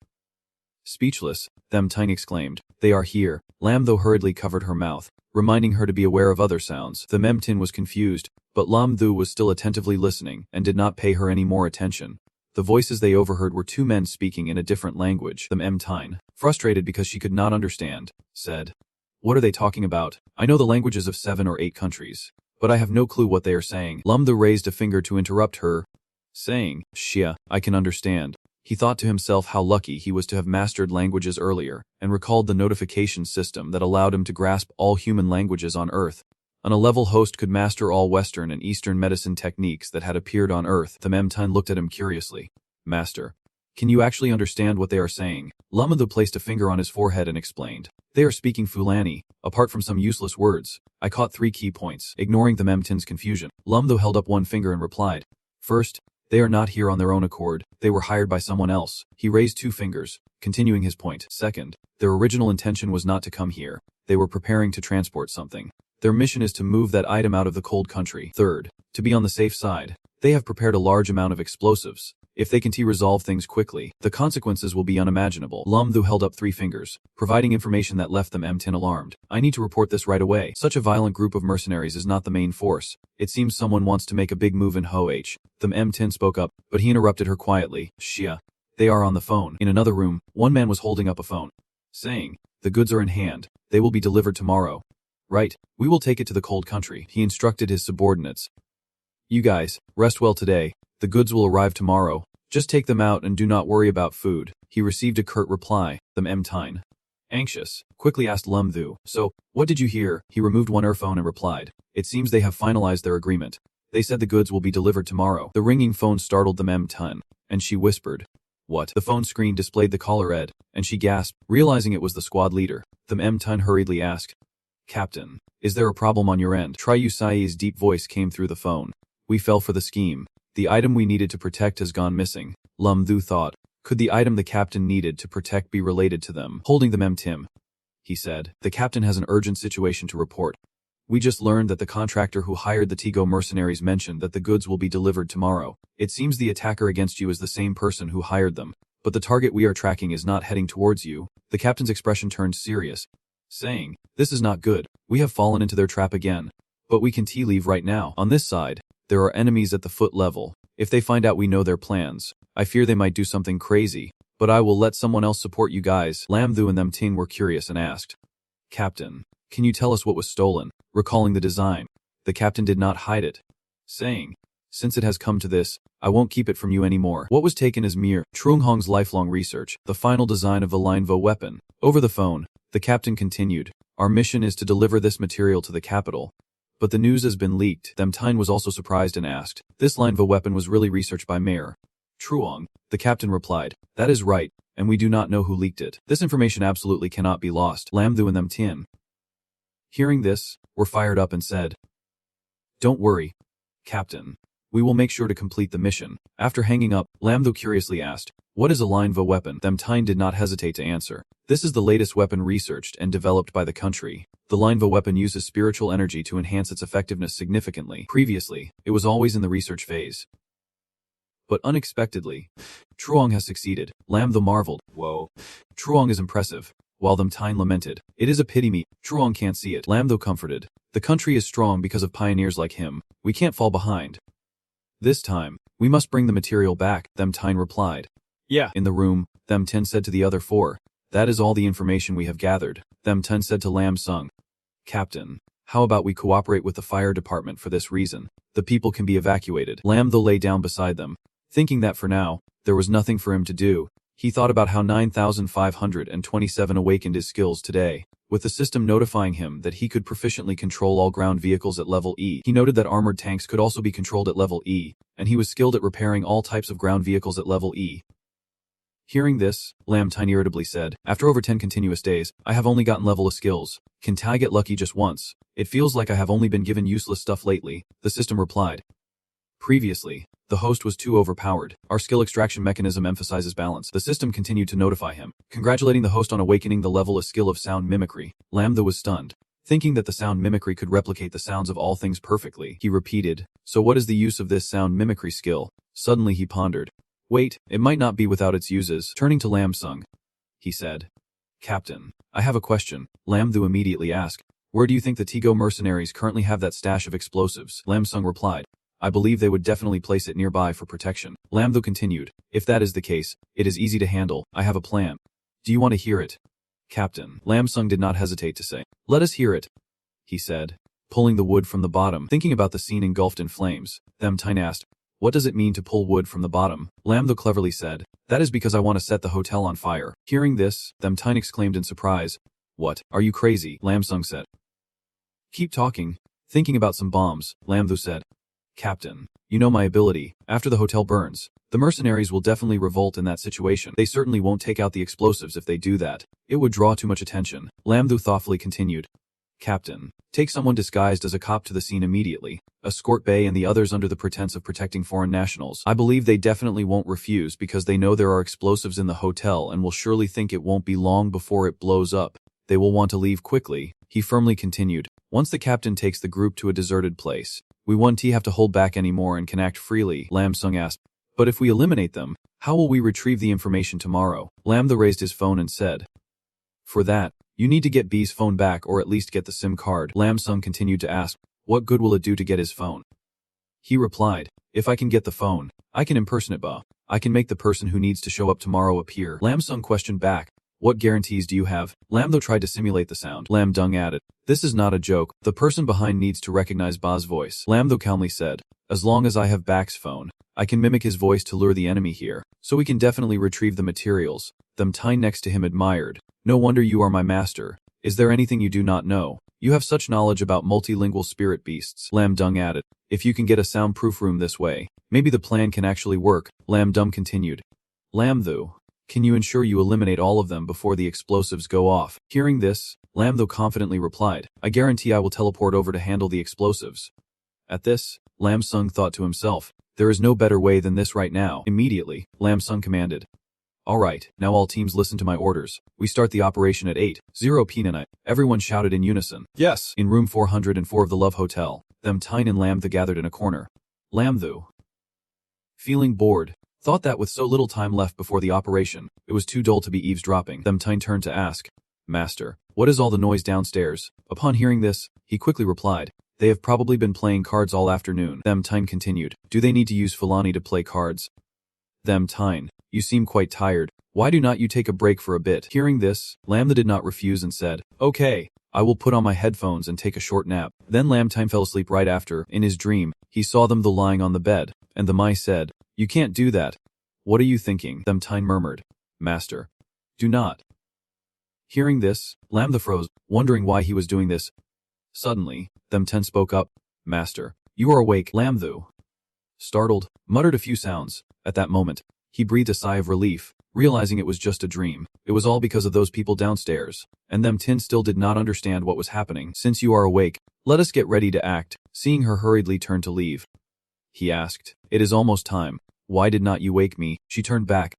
Speechless, the M10 exclaimed, "They are here." Lam Thu hurriedly covered her mouth, reminding her to be aware of other sounds. The M10 was confused, but Lam Thu was still attentively listening and did not pay her any more attention. The voices they overheard were two men speaking in a different language. The M10, frustrated because she could not understand, said, "What are they talking about? I know the languages of 7 or 8 countries, but I have no clue what they are saying." Lam Thu raised a finger to interrupt her, saying, "Shia, I can understand." He thought to himself how lucky he was to have mastered languages earlier, and recalled the notification system that allowed him to grasp all human languages on Earth. On a level, Host could master all Western and Eastern medicine techniques that had appeared on Earth. The M10 looked at him curiously. "Master, can you actually understand what they are saying?" Lam Thu placed a finger on his forehead and explained, "They are speaking Fulani, apart from some useless words. I caught 3 key points." Ignoring the M10's confusion, Lam Thu held up one finger and replied, "First, they are not here on their own accord. They were hired by someone else." He raised 2 fingers, continuing his point. "Second, their original intention was not to come here. They were preparing to transport something. Their mission is to move that item out of the cold country. Third, to be on the safe side, they have prepared a large amount of explosives. If they can resolve things quickly, the consequences will be unimaginable." Lam Thu held up 3 fingers, providing information that left them M10 alarmed. "I need to report this right away. Such a violent group of mercenaries is not the main force. It seems someone wants to make a big move in Ho-H." The M10 spoke up, but he interrupted her quietly. "Shia, they are on the phone." In another room, one man was holding up a phone, saying, "The goods are in hand. They will be delivered tomorrow." "Right, we will take it to the cold country," he instructed his subordinates. "You guys, rest well today. The goods will arrive tomorrow. Just take them out and do not worry about food." He received a curt reply. The M10, anxious, quickly asked Lam Thu, "So, what did you hear?" He removed one earphone and replied, "It seems they have finalized their agreement. They said the goods will be delivered tomorrow." The ringing phone startled the M10, and she whispered, "What?" The phone screen displayed the caller Ed, and she gasped, realizing it was the squad leader. The M10 hurriedly asked, "Captain, is there a problem on your end?" Triyu Sai's deep voice came through the phone. "We fell for the scheme. The item we needed to protect has gone missing." Lam Thu thought, could the item the captain needed to protect be related to them? Holding the M10, he said. The captain has an urgent situation to report. We just learned that the contractor who hired the Tigo mercenaries mentioned that the goods will be delivered tomorrow. It seems the attacker against you is the same person who hired them, but the target we are tracking is not heading towards you. The captain's expression turned serious, saying, "This is not good. We have fallen into their trap again. But we can leave right now. On this side, there are enemies at the foot level. If they find out we know their plans, I fear they might do something crazy. But I will let someone else support you guys." Lam Thu and them Ting were curious and asked, "Captain, can you tell us what was stolen?" Recalling the design, the captain did not hide it, saying, "Since it has come to this, I won't keep it from you anymore." What was taken as mere Trung Hong's lifelong research, the final design of the Linvo weapon. Over the phone, the captain continued, "Our mission is to deliver this material to the capital. But the news has been leaked." Them Tine was also surprised and asked, "This Linvo weapon was really researched by Mayor Truong?" The captain replied, "That is right, and we do not know who leaked it. This information absolutely cannot be lost." Lam Thu and them Tien, hearing this, were fired up and said, "Don't worry, Captain. We will make sure to complete the mission." After hanging up, Lam Thu curiously asked, "What is a Linvo weapon?" Them Tine did not hesitate to answer. "This is the latest weapon researched and developed by the country. The Linvo weapon uses spiritual energy to enhance its effectiveness significantly. Previously, it was always in the research phase. But unexpectedly, Truong has succeeded." Lam Thu marveled, "Whoa, Truong is impressive." While them Tine lamented, "It is a pity me, Truong can't see it." Lam Thu comforted, "The country is strong because of pioneers like him. We can't fall behind. This time, we must bring the material back." Them Tine replied. "Yeah." In the room, Them Tin said to the other four, "That is all the information we have gathered." Them Tin said to Lam Sung, "Captain, how about we cooperate with the fire department for this reason? The people can be evacuated." Lam Thu lay down beside them, thinking that for now, there was nothing for him to do. He thought about how 9,527 awakened his skills today, with the system notifying him that he could proficiently control all ground vehicles at level E. He noted that armored tanks could also be controlled at level E, and he was skilled at repairing all types of ground vehicles at level E. Hearing this, Lam Tine irritably said, "After over 10 continuous days, I have only gotten level of skills. Can I get lucky just once? It feels like I have only been given useless stuff lately." The system replied. Previously, the host was too overpowered. Our skill extraction mechanism emphasizes balance. The system continued to notify him, congratulating the host on awakening the level of skill of sound mimicry. Lam Thu was stunned, thinking that the sound mimicry could replicate the sounds of all things perfectly. He repeated, "So what is the use of this sound mimicry skill?" Suddenly he pondered, "Wait, it might not be without its uses." Turning to Lam Sung, he said, "Captain, I have a question." Lam Thu immediately asked, "Where do you think the Tigo mercenaries currently have that stash of explosives?" Lam Sung replied, "I believe they would definitely place it nearby for protection." Lam Thu continued, "If that is the case, it is easy to handle. I have a plan. Do you want to hear it?" Captain, Lam Sung did not hesitate to say, "Let us hear it," he said, pulling the wood from the bottom. Thinking about the scene engulfed in flames, Them Tine asked, "What does it mean to pull wood from the bottom?" Lam Thu cleverly said, "That is because I want to set the hotel on fire." Hearing this, Them Tine exclaimed in surprise, "What? Are you crazy?" Lam Sung said, "Keep talking." Thinking about some bombs, Lam Thu said, "Captain, you know my ability. After the hotel burns, the mercenaries will definitely revolt in that situation. They certainly won't take out the explosives if they do that. It would draw too much attention." Lam Thu thoughtfully continued, "Captain, take someone disguised as a cop to the scene immediately. Escort Bay and the others under the pretense of protecting foreign nationals. I believe they definitely won't refuse because they know there are explosives in the hotel and will surely think it won't be long before it blows up. They will want to leave quickly." He firmly continued, "Once the captain takes the group to a deserted place, we won't have to hold back anymore and can act freely." Lam Sung asked, "But if we eliminate them, how will we retrieve the information tomorrow?" Lam Thu raised his phone and said, "For that, you need to get B's phone back or at least get the SIM card." Lam Sung continued to ask, "What good will it do to get his phone?" He replied, "If I can get the phone, I can impersonate Ba. I can make the person who needs to show up tomorrow appear." Lam Sung questioned back, "What guarantees do you have?" Lam Thu tried to simulate the sound. Lam Dung added, "This is not a joke. The person behind needs to recognize Ba's voice." Lam Thu calmly said, "As long as I have Bak's phone, I can mimic his voice to lure the enemy here, so we can definitely retrieve the materials." Them Tine next to him admired, "No wonder you are my master. Is there anything you do not know? You have such knowledge about multilingual spirit beasts." Lam Dung added, "If you can get a soundproof room this way, maybe the plan can actually work." Lam Dung continued, "Lam Thu, can you ensure you eliminate all of them before the explosives go off?" Hearing this, Lam Thu confidently replied, "I guarantee I will teleport over to handle the explosives." At this, Lam Sung thought to himself, "There is no better way than this right now." Immediately, Lam Sung commanded, Alright, now all teams listen to my orders. We start the operation at 8:00 p.m. Everyone shouted in unison. Yes. In room 404 of the Love Hotel, them Tyne and Lamthu gathered in a corner. Lamthu, feeling bored, thought that with so little time left before the operation, it was too dull to be eavesdropping. Them Tyne turned to ask, Master, what is all the noise downstairs? Upon hearing this, he quickly replied, they have probably been playing cards all afternoon. Them Tyne continued, do they need to use Fulani to play cards? Them Tyne, you seem quite tired. Why do not you take a break for a bit? Hearing this, Lamthu did not refuse and said, okay, I will put on my headphones and take a short nap. Then Lam Tyne fell asleep right after. In his dream, he saw them lying on the bed, and the Mai said, you can't do that. What are you thinking? Them Tyne murmured, Master, do not. Hearing this, Lamthu froze, wondering why he was doing this. Suddenly, Them Tyne spoke up, Master, you are awake. Lamthu, startled, muttered a few sounds. At that moment, he breathed a sigh of relief, realizing it was just a dream. It was all because of those people downstairs, and Them Tyne still did not understand what was happening. Since you are awake, let us get ready to act. Seeing her hurriedly turn to leave, he asked, it is almost time. Why did not you wake me? She turned back,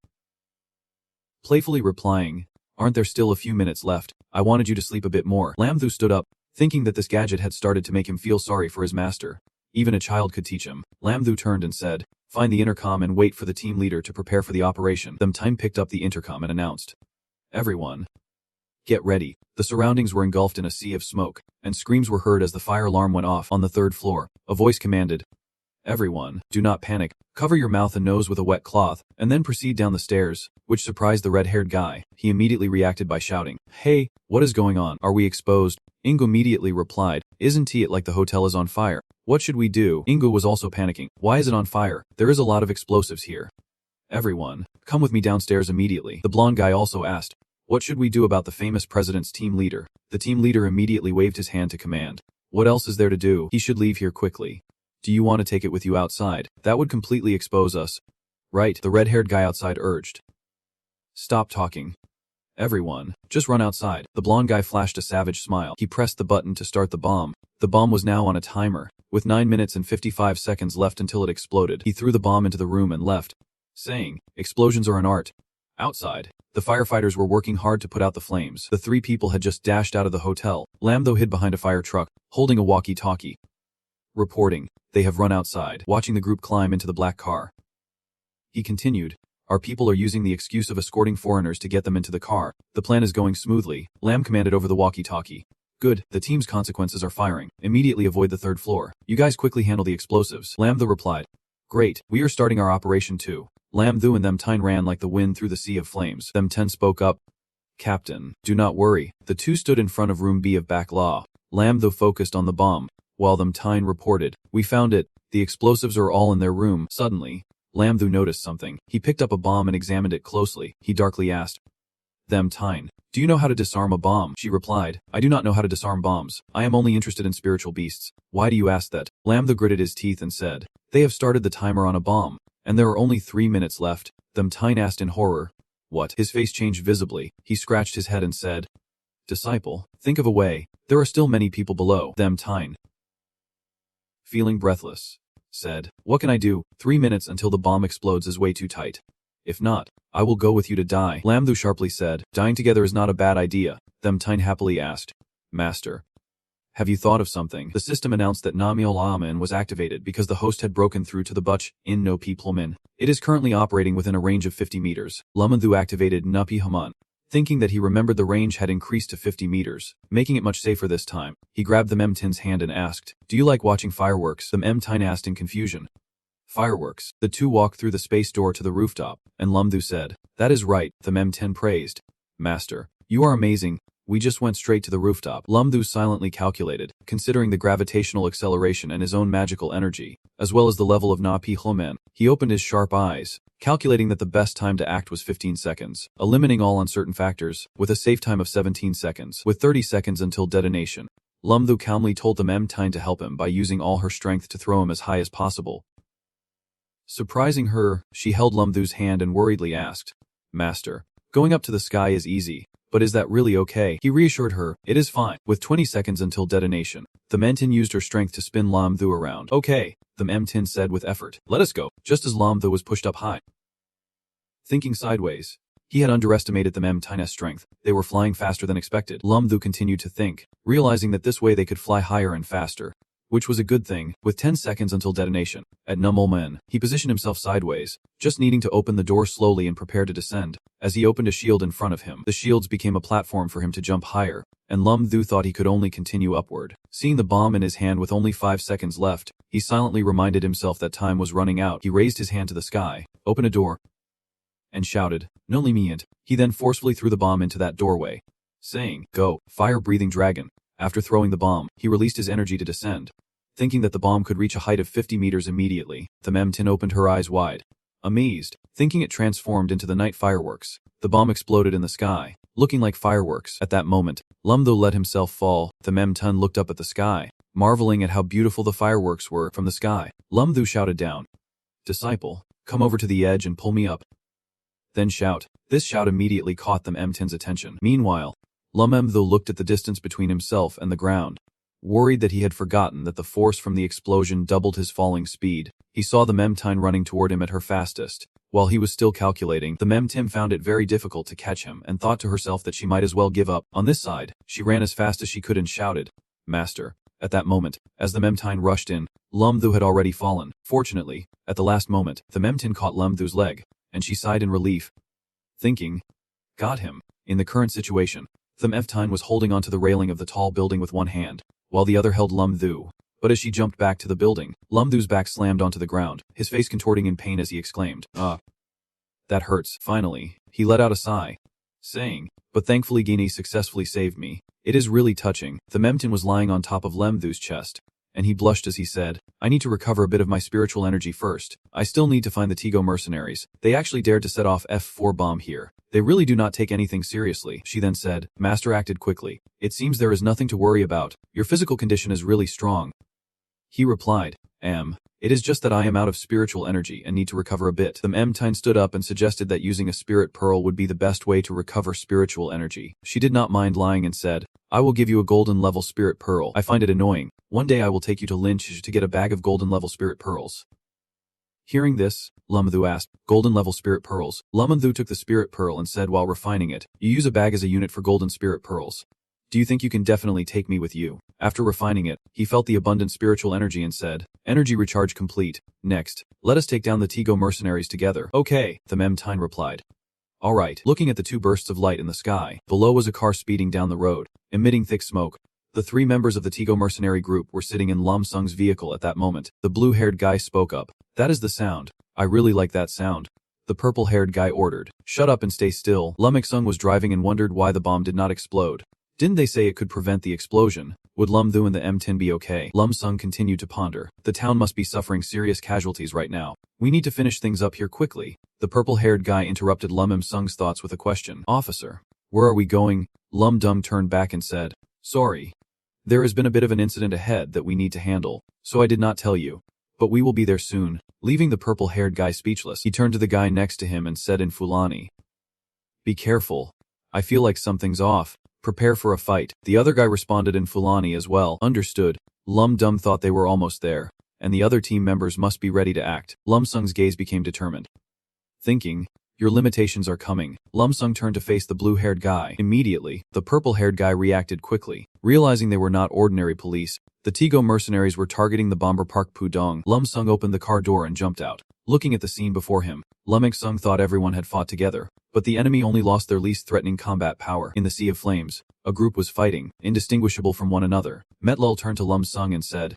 playfully replying, aren't there still a few minutes left? I wanted you to sleep a bit more. Lamthu stood up, thinking that this gadget had started to make him feel sorry for his master. Even a child could teach him. Lamthu turned and said, find the intercom and wait for the team leader to prepare for the operation. Them Tyne picked up the intercom and announced, everyone, get ready. The surroundings were engulfed in a sea of smoke, and screams were heard as the fire alarm went off. On the third floor, a voice commanded, everyone, do not panic. Cover your mouth and nose with a wet cloth, and then proceed down the stairs, which surprised the red-haired guy. He immediately reacted by shouting, hey, what is going on? Are we exposed? Ingo immediately replied, isn't it like the hotel is on fire? What should we do? Ingo was also panicking. Why is it on fire? There is a lot of explosives here. Everyone, come with me downstairs immediately. The blonde guy also asked, what should we do about the famous president's team leader? The team leader immediately waved his hand to command. What else is there to do? He should leave here quickly. Do you want to take it with you outside? That would completely expose us. Right, the red-haired guy outside urged. Stop talking. Everyone, just run outside. The blonde guy flashed a savage smile. He pressed the button to start the bomb. The bomb was now on a timer, with 9 minutes and 55 seconds left until it exploded. He threw the bomb into the room and left, saying, explosions are an art. Outside, the firefighters were working hard to put out the flames. The three people had just dashed out of the hotel. Lamthu hid behind a fire truck, holding a walkie-talkie. Reporting, they have run outside, watching the group climb into the black car. He continued, our people are using the excuse of escorting foreigners to get them into the car. The plan is going smoothly. Lam commanded over the walkie-talkie. Good, the team's consequences are firing. Immediately avoid the third floor. You guys quickly handle the explosives. Lamthu replied. Great, we are starting our operation too. Lamthu and Them Tyne ran like the wind through the sea of flames. Them Tyne spoke up. Captain, do not worry. The two stood in front of room B of back law. Lamthu focused on the bomb, while Them Tyne reported, we found it. The explosives are all in their room. Suddenly, Lamthu noticed something. He picked up a bomb and examined it closely. He darkly asked, Them Tyne, do you know how to disarm a bomb? She replied, I do not know how to disarm bombs. I am only interested in spiritual beasts. Why do you ask that? Lamthu gritted his teeth and said, they have started the timer on a bomb, and there are only 3 minutes left. Them Tyne asked in horror. What? His face changed visibly. He scratched his head and said, Disciple, think of a way. There are still many people below. Them Tyne, feeling breathless, said, what can I do? 3 minutes until the bomb explodes is way too tight. If not, I will go with you to die. Lamthu sharply said, dying together is not a bad idea. Them Tyne happily asked, Master, have you thought of something? The system announced that Namiol Amen was activated because the host had broken through to the Butch in No Peopleman. It is currently operating within a range of 50 meters. Lamanthu activated Napi Haman, thinking that he remembered the range had increased to 50 meters, making it much safer this time. He grabbed the Memtin's hand and asked, do you like watching fireworks? The Memtin asked in confusion. Fireworks. The two walked through the space door to the rooftop, and Lamanthu said, that is right. The Memtin praised. Master, you are amazing. We just went straight to the rooftop. Lamanthu silently calculated, considering the gravitational acceleration and his own magical energy, as well as the level of Napi Hloman. He opened his sharp eyes, calculating that the best time to act was 15 seconds, eliminating all uncertain factors, with a safe time of 17 seconds, with 30 seconds until detonation. Lamanthu calmly told the Memtin to help him by using all her strength to throw him as high as possible. Surprising her, she held Lamanthu's hand and worriedly asked, Master, going up to the sky is easy, but is that really okay? He reassured her, it is fine. With 20 seconds until detonation, the Memtin used her strength to spin Lamanthu around. Okay, the Memtin said with effort. Let us go. Just as Lamanthu was pushed up high, thinking sideways, He had underestimated the Memtine's strength. They were flying faster than expected. Lumdu continued to think, realizing that this way they could fly higher and faster, which was a good thing. With 10 seconds until detonation, at Numulmen, he positioned himself sideways, just needing to open the door slowly and prepare to descend. As he opened a shield in front of him, the shields became a platform for him to jump higher, and Lumdu thought he could only continue upward. Seeing the bomb in his hand with only 5 seconds left, he silently reminded himself that time was running out. He raised his hand to the sky, opened a door, and shouted, "Noli me." He then forcefully threw the bomb into that doorway, saying, "Go, fire-breathing dragon." After throwing the bomb, he released his energy to descend. Thinking that the bomb could reach a height of 50 meters immediately, the Memtin opened her eyes wide, amazed, thinking it transformed into the night fireworks. The bomb exploded in the sky, looking like fireworks. At that moment, Lumdu let himself fall. The Memtun looked up at the sky, marveling at how beautiful the fireworks were from the sky. Lumdu shouted down, "Disciple, come over to the edge and pull me up. Then shout." This shout immediately caught the Memtin's attention. Meanwhile, Lumdu looked at the distance between himself and the ground, worried that he had forgotten that the force from the explosion doubled his falling speed. He saw the Memtine running toward him at her fastest. While he was still calculating, the Memtim found it very difficult to catch him and thought to herself that she might as well give up. On this side, she ran as fast as she could and shouted, "Master." At that moment, as the Memtine rushed in, Lumdu had already fallen. Fortunately, at the last moment, the Memtin caught Lumdu's leg, and she sighed in relief, thinking, "Got him." In the current situation, the Memtine was holding onto the railing of the tall building with one hand, while the other held Lumdu. But as she jumped back to the building, Lumdu's back slammed onto the ground, his face contorting in pain as he exclaimed, "Ah, that hurts." Finally, he let out a sigh, saying, "But thankfully Guinea successfully saved me. It is really touching." The Memtin was lying on top of Lumdu's chest, and he blushed as he said, "I need to recover a bit of my spiritual energy first. I still need to find the Tigo mercenaries. They actually dared to set off F4 bomb here. They really do not take anything seriously." She then said, "Master acted quickly. It seems there is nothing to worry about. Your physical condition is really strong." He replied, It is just that I am out of spiritual energy and need to recover a bit." The Memtine stood up and suggested that using a spirit pearl would be the best way to recover spiritual energy. She did not mind lying and said, "I will give you a golden level spirit pearl. I find it annoying. One day I will take you to Lynch to get a bag of golden level spirit pearls." Hearing this, Lumdu asked, "Golden level spirit pearls?" Lumdu took the spirit pearl and said while refining it, "You use a bag as a unit for golden spirit pearls. Do you think you can definitely take me with you?" After refining it, he felt the abundant spiritual energy and said, "Energy recharge complete. Next, let us take down the Tigo mercenaries together." "Okay," the Memtine replied. "All right." Looking at the two bursts of light in the sky, below was a car speeding down the road, emitting thick smoke. The 3 members of the Tigo mercenary group were sitting in Lam Sung's vehicle at that moment. The blue-haired guy spoke up. "That is the sound. I really like that sound." The purple-haired guy ordered, "Shut up and stay still." Lam Sung was driving and wondered why the bomb did not explode. Didn't they say it could prevent the explosion? Would Lumdu and the M10 be okay? Lam Sung continued to ponder. The town must be suffering serious casualties right now. We need to finish things up here quickly. The purple-haired guy interrupted Lam Sung's thoughts with a question. "Officer, where are we going?" Lum Dum turned back and said, "Sorry. There has been a bit of an incident ahead that we need to handle, so I did not tell you. But we will be there soon." Leaving the purple-haired guy speechless, he turned to the guy next to him and said in Fulani, "Be careful. I feel like something's off. Prepare for a fight." The other guy responded in Fulani as well. Understood. Lum Dum thought they were almost there, and the other team members must be ready to act. Lum Sung's gaze became determined, thinking, "Your limitations are coming." Lum Sung turned to face the blue-haired guy. Immediately, the purple-haired guy reacted quickly. Realizing they were not ordinary police, the Tigo mercenaries were targeting the bomber Park Pudong. Lum Sung opened the car door and jumped out. Looking at the scene before him, Lum Sung thought everyone had fought together, but the enemy only lost their least threatening combat power. In the Sea of Flames, a group was fighting, indistinguishable from one another. Metlul turned to Lum Sung and said,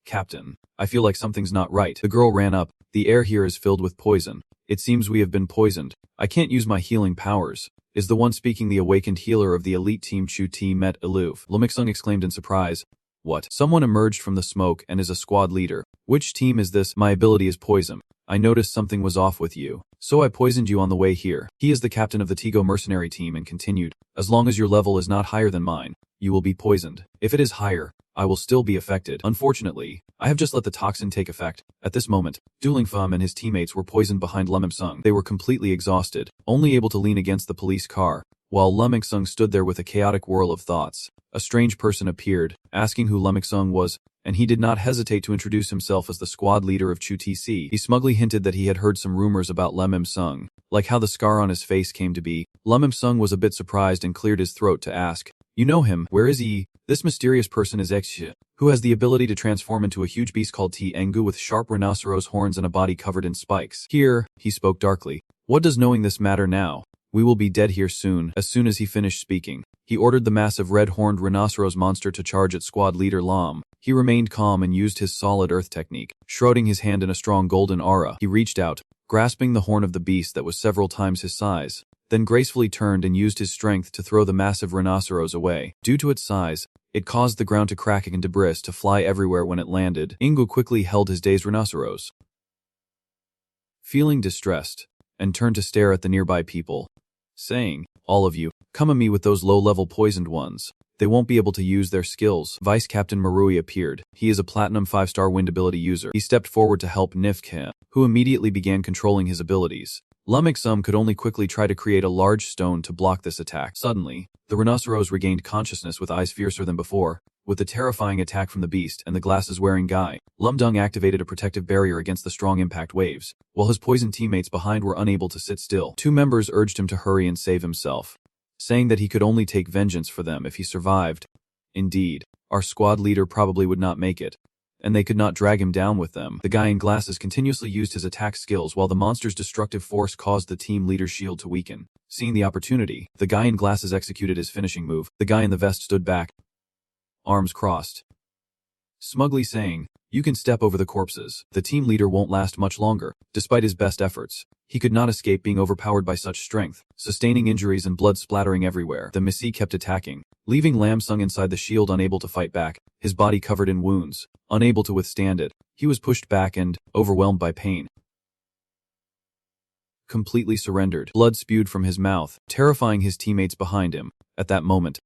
"Captain, I feel like something's not right." The girl ran up. "The air here is filled with poison. It seems we have been poisoned. I can't use my healing powers." Is the one speaking the awakened healer of the elite team Chu Ti Met Aloof? Lum Sung exclaimed in surprise. "What?" Someone emerged from the smoke and is a squad leader. "Which team is this?" "My ability is poison. I noticed something was off with you, so I poisoned you on the way here." He is the captain of the Tigo mercenary team and continued, "As long as your level is not higher than mine, you will be poisoned. If it is higher, I will still be affected. Unfortunately, I have just let the toxin take effect." At this moment, Dueling Phum and his teammates were poisoned behind Lum Sung. They were completely exhausted, only able to lean against the police car, while Lum Sung stood there with a chaotic whirl of thoughts. A strange person appeared, asking who Lum Sung was, and he did not hesitate to introduce himself as the squad leader of Chu TC. He smugly hinted that he had heard some rumors about Lum Sung, like how the scar on his face came to be. Lam Sung was a bit surprised and cleared his throat to ask, "You know him, where is he?" This mysterious person is Xie, who has the ability to transform into a huge beast called Tengu with sharp rhinoceros horns and a body covered in spikes. Here, he spoke darkly. What does knowing this matter now? We will be dead here soon. As soon as he finished speaking, he ordered the massive red-horned rhinoceros monster to charge at squad leader Lam. He remained calm and used his solid earth technique. Shrouding his hand in a strong golden aura, he reached out, grasping the horn of the beast that was several times his size, then gracefully turned and used his strength to throw the massive rhinoceros away. Due to its size, it caused the ground to crack and debris to fly everywhere when it landed. Ingu quickly held his dazed rhinoceros, feeling distressed, and turned to stare at the nearby people, saying, "All of you, come at me with those low-level poisoned ones. They won't be able to use their skills." Vice Captain Marui appeared. He is a Platinum 5-star wind ability user. He stepped forward to help Nifke, who immediately began controlling his abilities. Lam Sum could only quickly try to create a large stone to block this attack. Suddenly, the rhinoceros regained consciousness with eyes fiercer than before. With the terrifying attack from the beast and the glasses-wearing guy, Lum Dung activated a protective barrier against the strong impact waves, while his poisoned teammates behind were unable to sit still. Two members urged him to hurry and save himself, saying that he could only take vengeance for them if he survived. Indeed, our squad leader probably would not make it, and they could not drag him down with them. The guy in glasses continuously used his attack skills while the monster's destructive force caused the team leader's shield to weaken. Seeing the opportunity, the guy in glasses executed his finishing move. The guy in the vest stood back, arms crossed, smugly saying, "You can step over the corpses. The team leader won't last much longer." Despite his best efforts, he could not escape being overpowered by such strength, sustaining injuries and blood splattering everywhere. The Messi kept attacking, leaving Lam Sung inside the shield unable to fight back, his body covered in wounds, unable to withstand it. He was pushed back and, overwhelmed by pain, completely surrendered. Blood spewed from his mouth, terrifying his teammates behind him. At that moment,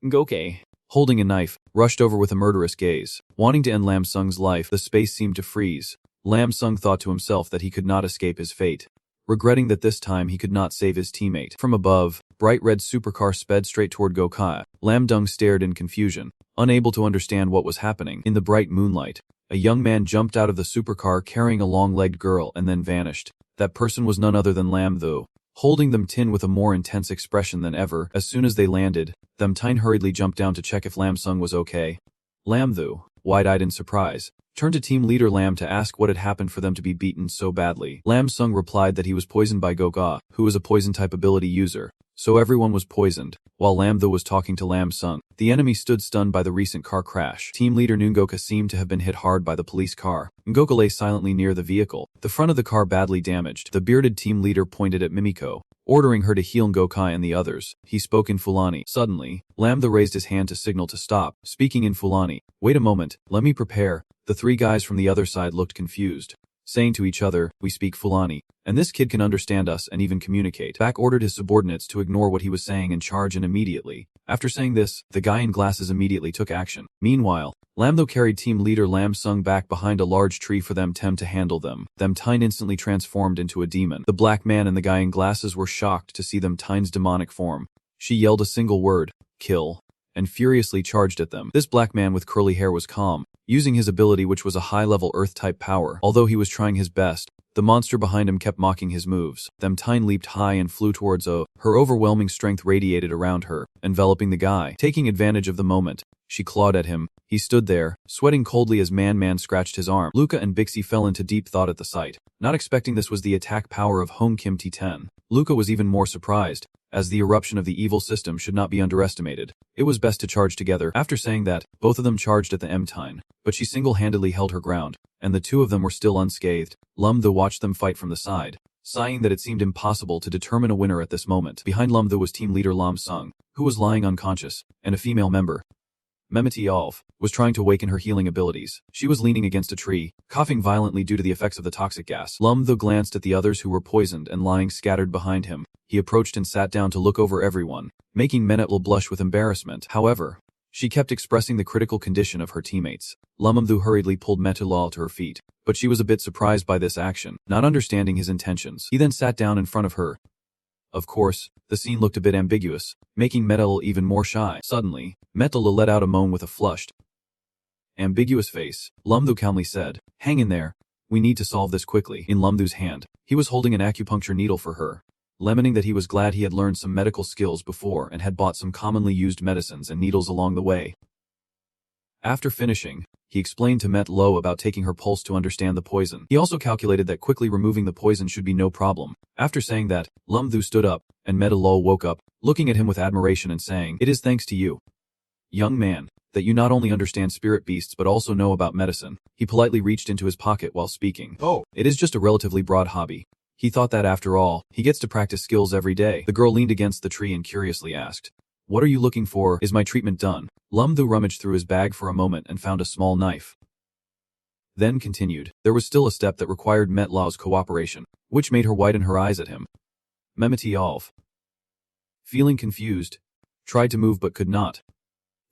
Goke, holding a knife, rushed over with a murderous gaze. Wanting to end Lam Sung's life, the space seemed to freeze. Lam Sung thought to himself that he could not escape his fate, regretting that this time he could not save his teammate. From above, bright red supercar sped straight toward Gokai. Lam Dung stared in confusion, unable to understand what was happening. In the bright moonlight, a young man jumped out of the supercar carrying a long-legged girl and then vanished. That person was none other than Lam Thu, holding them Tin with a more intense expression than ever. As soon as they landed, them Tin hurriedly jumped down to check if Lam Sung was okay. Lam Thu, wide-eyed in surprise, turned to team leader Lam to ask what had happened for them to be beaten so badly. Lam Sung replied that he was poisoned by Goga, who was a poison-type ability user, so everyone was poisoned. While Lam Thu was talking to Lam Sung, the enemy stood stunned by the recent car crash. Team leader Ngoka seemed to have been hit hard by the police car. Ngoka lay silently near the vehicle, the front of the car badly damaged. The bearded team leader pointed at Mimiko, ordering her to heal Ngokai and the others. He spoke in Fulani. Suddenly, Lam Thu raised his hand to signal to stop, speaking in Fulani. "Wait a moment, let me prepare." The three guys from the other side looked confused, saying to each other, "We speak Fulani, and this kid can understand us and even communicate." Back ordered his subordinates to ignore what he was saying and charge in immediately. After saying this, the guy in glasses immediately took action. Meanwhile, Lam Thu carried team leader Lam Sung back behind a large tree for them Tem to handle them. Them Tine instantly transformed into a demon. The black man and the guy in glasses were shocked to see them Tine's demonic form. She yelled a single word, "Kill," and furiously charged at them. This black man with curly hair was calm, using his ability which was a high-level earth-type power. Although he was trying his best, the monster behind him kept mocking his moves. Them Tine leaped high and flew towards O. Her overwhelming strength radiated around her, enveloping the guy. Taking advantage of the moment, she clawed at him. He stood there, sweating coldly as Man scratched his arm. Luca and Bixie fell into deep thought at the sight, not expecting this was the attack power of Hong Kim T10. Luca was even more surprised, as the eruption of the evil system should not be underestimated. It was best to charge together. After saying that, both of them charged at the M-Tine, but she single-handedly held her ground, and the two of them were still unscathed. Lum Thu watched them fight from the side, sighing that it seemed impossible to determine a winner at this moment. Behind Lum Thu was team leader Lam Sung, who was lying unconscious, and a female member, Memeti Alv, was trying to awaken her healing abilities. She was leaning against a tree, coughing violently due to the effects of the toxic gas. Lum Thu glanced at the others who were poisoned and lying scattered behind him. He approached and sat down to look over everyone, making Menetl blush with embarrassment. However, she kept expressing the critical condition of her teammates. Lum Thu hurriedly pulled Metilal to her feet, but she was a bit surprised by this action, not understanding his intentions. He then sat down in front of her. Of course, the scene looked a bit ambiguous, making Metal even more shy. Suddenly, Metal let out a moan with a flushed, ambiguous face. Lum Thu calmly said, "Hang in there. We need to solve this quickly." In Lum Thu's hand, he was holding an acupuncture needle for her. lamenting that he was glad he had learned some medical skills before and had bought some commonly used medicines and needles along the way. After finishing, he explained to Met Lo about taking her pulse to understand the poison. He also calculated that quickly removing the poison should be no problem. After saying that, Lum Thu stood up, and Met Lo woke up, looking at him with admiration and saying, "It is thanks to you, young man, that you not only understand spirit beasts but also know about medicine." He politely reached into his pocket while speaking. "Oh, it is just a relatively broad hobby." He thought that after all, he gets to practice skills every day. The girl leaned against the tree and curiously asked, "What are you looking for? Is my treatment done?" Lum Thu rummaged through his bag for a moment and found a small knife. Then continued. There was still a step that required Met Lo's cooperation, which made her widen her eyes at him. Memeti Alv. Feeling confused, tried to move but could not.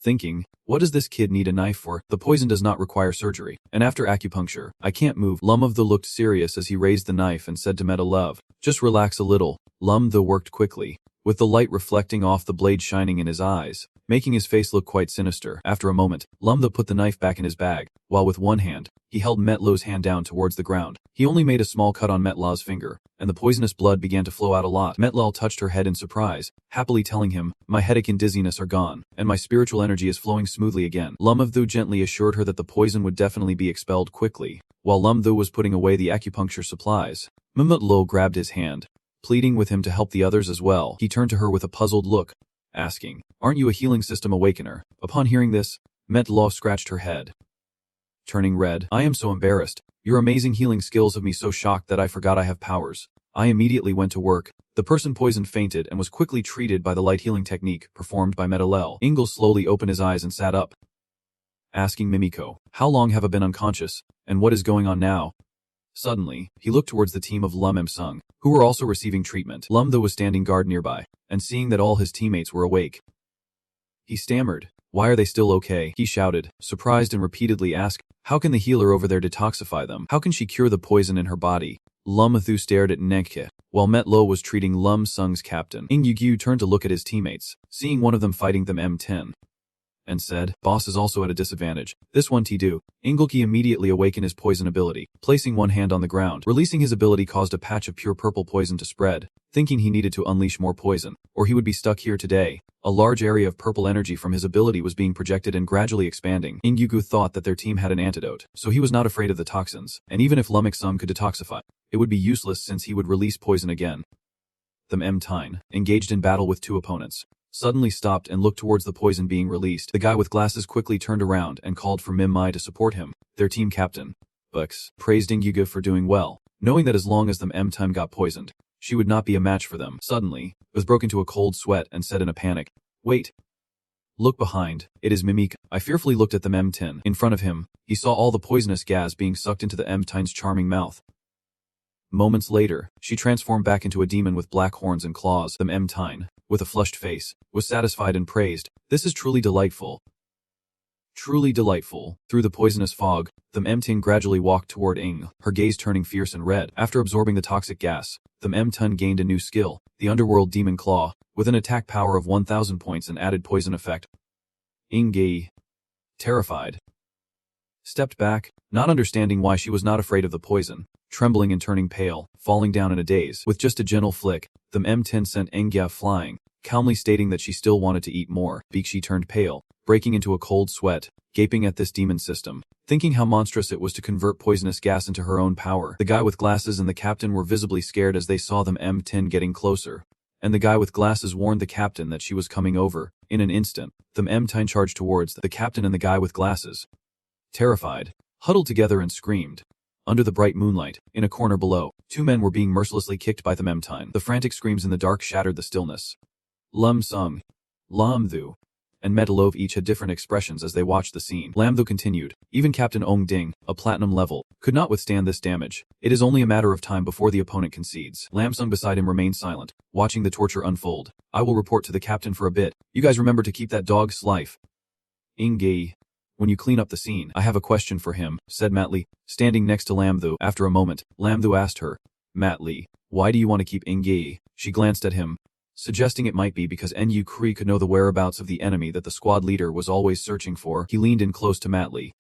Thinking, what does this kid need a knife for? The poison does not require surgery, and after acupuncture, I can't move. Lum Thu looked serious as he raised the knife and said to Meta Love, "Just relax a little." Lum Thu worked quickly, with the light reflecting off the blade shining in his eyes, making his face look quite sinister. After a moment, Lum Thu put the knife back in his bag, while with one hand, he held Met Lo's hand down towards the ground. He only made a small cut on Met Lo's finger, and the poisonous blood began to flow out a lot. Met Lo touched her head in surprise, happily telling him, "My headache and dizziness are gone, and my spiritual energy is flowing smoothly again." Lum Thu gently assured her that the poison would definitely be expelled quickly. While Lum Thu was putting away the acupuncture supplies, Met Lo grabbed his hand, pleading with him to help the others as well. He turned to her with a puzzled look, asking, "Aren't you a healing system awakener?" Upon hearing this, Met Lo scratched her head, turning red. "I am so embarrassed. Your amazing healing skills have me so shocked that I forgot I have powers." I immediately went to work. The person poisoned fainted and was quickly treated by the light healing technique performed by Metalel. Ingle slowly opened his eyes and sat up, asking Mimiko, "How long have I been unconscious, and what is going on now?" Suddenly, he looked towards the team of Lum Sung, who were also receiving treatment. Lum Thu was standing guard nearby, and seeing that all his teammates were awake, he stammered, "Why are they still okay?" He shouted, surprised, and repeatedly asked, "How can the healer over there detoxify them? How can she cure the poison in her body?" Lum Thu stared at Nekhe, while Met Lo was treating Lum Sung's captain. Ing Yu turned to look at his teammates, seeing one of them fighting them M10, and said, "Boss is also at a disadvantage. This one T-do." Ingulki immediately awakened his poison ability, placing one hand on the ground. Releasing his ability caused a patch of pure purple poison to spread, thinking he needed to unleash more poison, or he would be stuck here today. A large area of purple energy from his ability was being projected and gradually expanding. Ingyugu thought that their team had an antidote, so he was not afraid of the toxins, and even if Lumik-sum could detoxify, it would be useless since he would release poison again. The M-Tine, engaged in battle with two opponents, suddenly stopped and looked towards the poison being released. The guy with glasses quickly turned around and called for Mim Mai to support him, their team captain. Bux praised Ingyugu for doing well, knowing that as long as the M-Time got poisoned, she would not be a match for them. Suddenly, Buzz broke into a cold sweat and said in a panic, "Wait. Look behind, it is Mimik." I fearfully looked at the M-Tin. In front of him, he saw all the poisonous gas being sucked into the M-Tine's charming mouth. Moments later, she transformed back into a demon with black horns and claws. The M-Tine, with a flushed face, was satisfied and praised, "This is truly delightful. Truly delightful." Through the poisonous fog, the M-Tin gradually walked toward Ing, her gaze turning fierce and red. After absorbing the toxic gas, the M-Tin gained a new skill, the Underworld Demon Claw, with an attack power of 1000 points and added poison effect. Ing, terrified, stepped back, not understanding why she was not afraid of the poison, trembling and turning pale, falling down in a daze. With just a gentle flick, the M-Tin sent Engya flying, calmly stating that she still wanted to eat more. Bixi turned pale, breaking into a cold sweat, gaping at this demon system, thinking how monstrous it was to convert poisonous gas into her own power. The guy with glasses and the captain were visibly scared as they saw them M-Tin getting closer, and the guy with glasses warned the captain that she was coming over. In an instant, the M-Tin charged towards the captain, and the guy with glasses, terrified, huddled together and screamed. Under the bright moonlight, in a corner below, two men were being mercilessly kicked by the M-Tine. The frantic screams in the dark shattered the stillness. Lum Sung, Lam Thu, and Metalov each had different expressions as they watched the scene. Lam Thu continued, "Even Captain Ong Ding, a platinum level, could not withstand this damage. It is only a matter of time before the opponent concedes." Lam Sung beside him remained silent, watching the torture unfold. "I will report to the captain for a bit. You guys remember to keep that dog's life. Inge, when you clean up the scene, I have a question for him," said Matli, standing next to Lam Thu. After a moment, Lam Thu asked her, "Matli, why do you want to keep Inge?" She glanced at him, suggesting it might be because NU Kree could know the whereabouts of the enemy that the squad leader was always searching for. He leaned in close to Matli.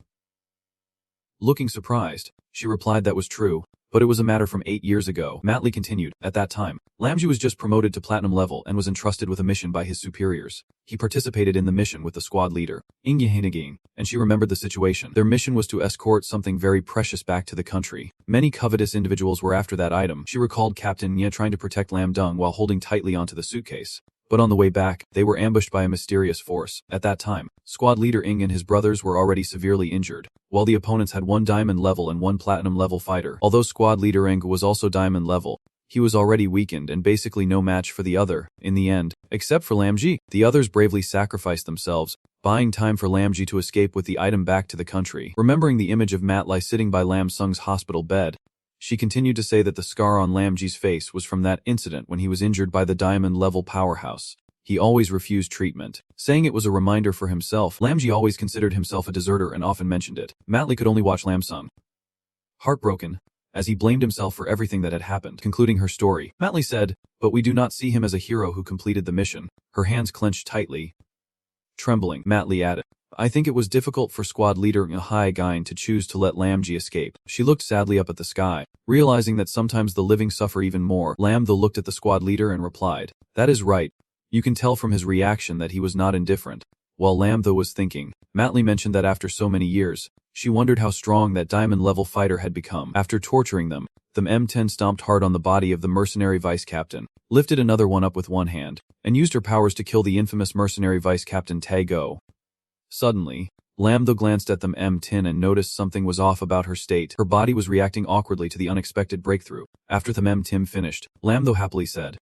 Looking surprised, she replied that was true, but it was a matter from 8 years ago. Matli continued, "At that time, Lamji was just promoted to platinum level and was entrusted with a mission by his superiors. He participated in the mission with the squad leader, Invincible, and she remembered the situation. Their mission was to escort something very precious back to the country. Many covetous individuals were after that item. She recalled Captain Nye trying to protect Lam Dung while holding tightly onto the suitcase. But on the way back, they were ambushed by a mysterious force. At that time, squad leader Ing and his brothers were already severely injured, while the opponents had one diamond level and one platinum level fighter. Although squad leader Ing was also diamond level, he was already weakened and basically no match for the other. In the end, except for Lamji, the others bravely sacrificed themselves, buying time for Lamji to escape with the item back to the country. Remembering the image of Matlai sitting by Lam Sung's hospital bed, she continued to say that the scar on Lamji's face was from that incident when he was injured by the diamond-level powerhouse. He always refused treatment, saying it was a reminder for himself. Lamji always considered himself a deserter and often mentioned it. Matlai could only watch Lam Sung, heartbroken, as he blamed himself for everything that had happened. Concluding her story, Matlai said, "But we do not see him as a hero who completed the mission." Her hands clenched tightly. Trembling, Matlai added, "I think it was difficult for squad leader Ahai Gain to choose to let Lamji escape." She looked sadly up at the sky, realizing that sometimes the living suffer even more. Lam Tho looked at the squad leader and replied, "That is right." You can tell from his reaction that he was not indifferent. While Lam Tho was thinking, Matlai mentioned that after so many years, she wondered how strong that diamond-level fighter had become. After torturing them, the M10 stomped hard on the body of the mercenary vice-captain, lifted another one up with one hand, and used her powers to kill the infamous mercenary vice-captain Tai Go. Suddenly, Lam Tho glanced at the M10 and noticed something was off about her state. Her body was reacting awkwardly to the unexpected breakthrough. After the M10 finished, Lam Tho happily said,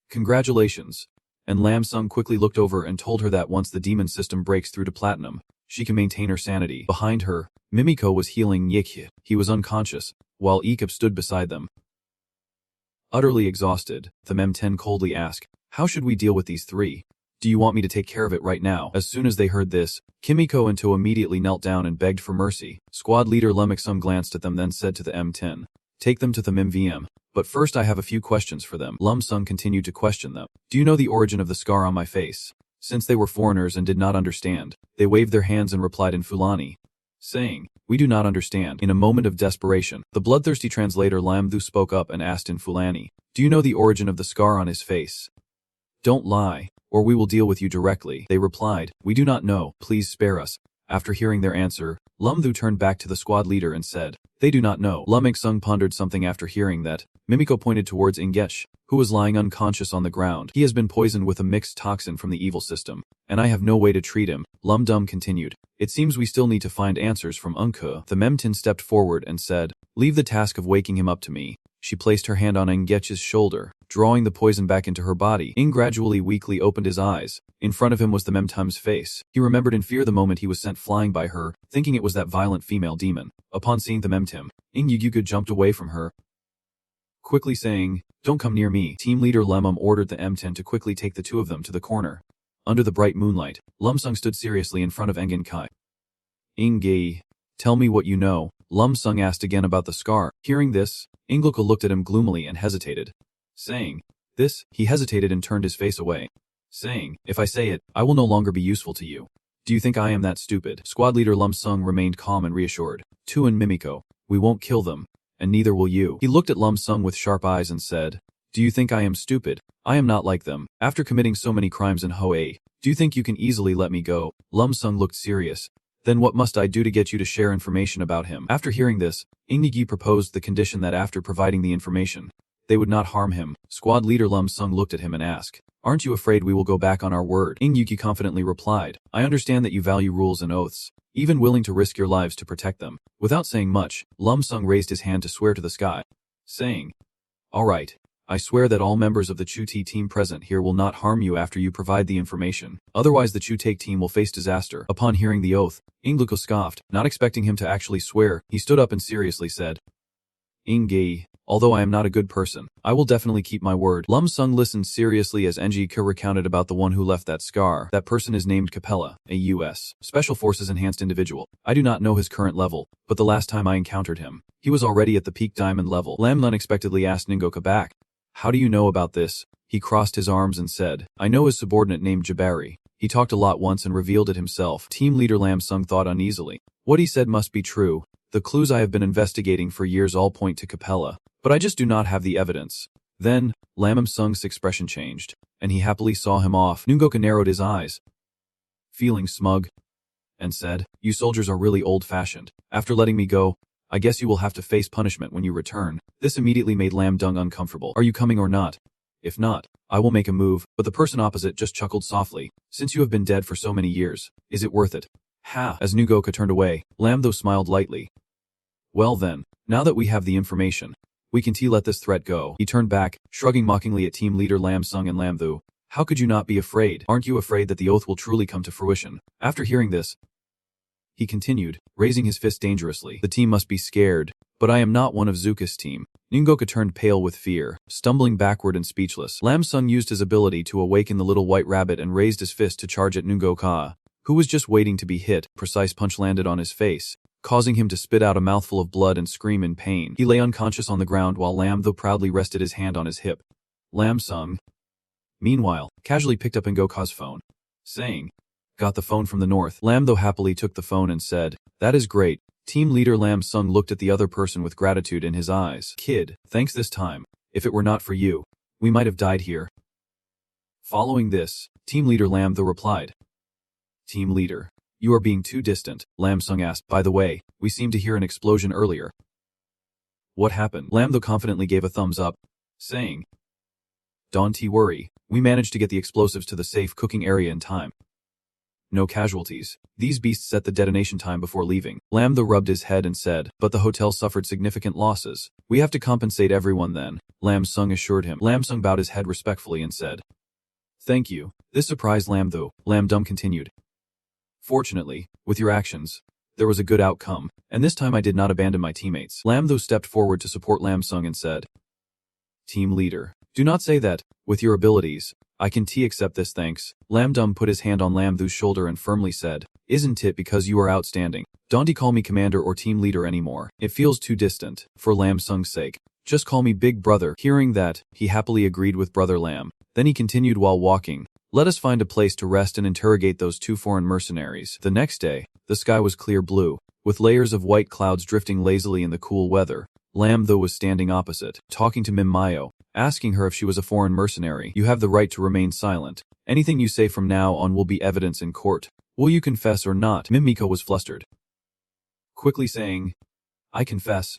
"Congratulations." And Lam Sung quickly looked over and told her that once the demon system breaks through to platinum, she can maintain her sanity. Behind her, Mimiko was healing Yikye. He was unconscious, while Ikip stood beside them. Utterly exhausted, the M10 coldly asked, "How should we deal with these three? Do you want me to take care of it right now?" As soon as they heard this, Kimiko and To immediately knelt down and begged for mercy. Squad leader Lemmiksum glanced at them then said to the M10, "Take them to the MVM. But first I have a few questions for them." Lum Sung continued to question them. "Do you know the origin of the scar on my face?" Since they were foreigners and did not understand, they waved their hands and replied in Fulani, saying, "We do not understand." In a moment of desperation, the bloodthirsty translator Lam Thu spoke up and asked in Fulani, "Do you know the origin of the scar on his face? Don't lie, or we will deal with you directly." They replied, "We do not know, please spare us." After hearing their answer, Lum Thu turned back to the squad leader and said, "They do not know." Lumik Sung pondered something after hearing that. Mimiko pointed towards Ingesh, who was lying unconscious on the ground. "He has been poisoned with a mixed toxin from the evil system, and I have no way to treat him." Lum Dum continued, "It seems we still need to find answers from Unke." The Memtin stepped forward and said, "Leave the task of waking him up to me." She placed her hand on Ingech's shoulder, drawing the poison back into her body. Ing gradually weakly opened his eyes. In front of him was the Memtum's face. He remembered in fear the moment he was sent flying by her, thinking it was that violent female demon. Upon seeing the Memtim, Ing Yugyuga jumped away from her, quickly saying, "Don't come near me." Team leader Lemum ordered the M10 to quickly take the two of them to the corner. Under the bright moonlight, Lum Sung stood seriously in front of Engen Kai. "Ing Gei, tell me what you know." Lum Sung asked again about the scar. Hearing this, Ingluka looked at him gloomily and hesitated, saying, "This." He hesitated and turned his face away, saying, "If I say it, I will no longer be useful to you. Do you think I am that stupid?" Squad leader Lum Sung remained calm and reassured. "Tu and Mimiko, we won't kill them, and neither will you." He looked at Lum Sung with sharp eyes and said, "Do you think I am stupid? I am not like them. After committing so many crimes in Hoa, do you think you can easily let me go?" Lum Sung looked serious. "Then what must I do to get you to share information about him?" After hearing this, Ingnigi proposed the condition that after providing the information, they would not harm him. Squad leader Lum Sung looked at him and asked, "Aren't you afraid we will go back on our word?" Ingyuki confidently replied, "I understand that you value rules and oaths, even willing to risk your lives to protect them." Without saying much, Lum Sung raised his hand to swear to the sky, saying, "All right. I swear that all members of the Chu-Ti team present here will not harm you after you provide the information. Otherwise the Chu-Take team will face disaster." Upon hearing the oath, Ingluko scoffed. Not expecting him to actually swear, he stood up and seriously said, "Ingi, although I am not a good person, I will definitely keep my word." Lum Sung listened seriously as Enji-ka recounted about the one who left that scar. That person is named Capella, a U.S. Special Forces enhanced individual. I do not know his current level, but the last time I encountered him, he was already at the peak diamond level. Lam unexpectedly asked Ningoka back, "How do you know about this?" He crossed his arms and said, "I know his subordinate named Jabari. He talked a lot once and revealed it himself." Team leader Lam Sung thought uneasily. What he said must be true. The clues I have been investigating for years all point to Capella, but I just do not have the evidence. Then, Lam Sung's expression changed, and he happily saw him off. Nungoka narrowed his eyes, feeling smug, and said, "You soldiers are really old-fashioned. After letting me go, I guess you will have to face punishment when you return." This immediately made Lam Dung uncomfortable. "Are you coming or not? If not, I will make a move." But the person opposite just chuckled softly. "Since you have been dead for so many years, is it worth it?" Ha! As Nungoka turned away, Lam Tho smiled lightly. "Well then, now that we have the information, we can let this threat go." He turned back, shrugging mockingly at team leader Lam Sung and Lam Tho. "How could you not be afraid? Aren't you afraid that the oath will truly come to fruition?" After hearing this, he continued, raising his fist dangerously. "The team must be scared, but I am not one of Zuka's team." Nungoka turned pale with fear, stumbling backward and speechless. Lam Sung used his ability to awaken the little white rabbit and raised his fist to charge at Nungoka, who was just waiting to be hit. Precise punch landed on his face, causing him to spit out a mouthful of blood and scream in pain. He lay unconscious on the ground while Lam Tho proudly rested his hand on his hip. Lam Sung, meanwhile, casually picked up Ngoka's phone, saying, "Got the phone from the north." Lam Tho happily took the phone and said, "That is great." Team leader Lam Sung looked at the other person with gratitude in his eyes. "Kid, thanks this time. If it were not for you, we might have died here." Following this, team leader Lam Tho replied, "Team leader, you are being too distant." Lam Sung asked, "By the way, we seemed to hear an explosion earlier. What happened?" Lam Tho confidently gave a thumbs up, saying, "Don't worry, we managed to get the explosives to the safe cooking area in time. No casualties. These beasts set the detonation time before leaving." Lam Tho rubbed his head and said, "But the hotel suffered significant losses. We have to compensate everyone then," Lam Sung assured him. Lam Sung bowed his head respectfully and said, "Thank you." This surprised Lam Tho. Lam Dum continued, "Fortunately, with your actions, there was a good outcome, and this time I did not abandon my teammates." Lam Tho stepped forward to support Lam Sung and said, "Team leader, do not say that, with your abilities, I can accept this thanks." Lam Dum put his hand on Lam Tho's shoulder and firmly said, "Isn't it because you are outstanding? Don't call me commander or team leader anymore. It feels too distant. For Lam Sung's sake, just call me big brother." Hearing that, he happily agreed with brother Lam. Then he continued while walking, "Let us find a place to rest and interrogate those two foreign mercenaries." The next day, the sky was clear blue, with layers of white clouds drifting lazily in the cool weather. Lam Tho was standing opposite, talking to Mim Mayo, asking her if she was a foreign mercenary. "You have the right to remain silent. Anything you say from now on will be evidence in court. Will you confess or not?" Mimiko was flustered, quickly saying, I confess.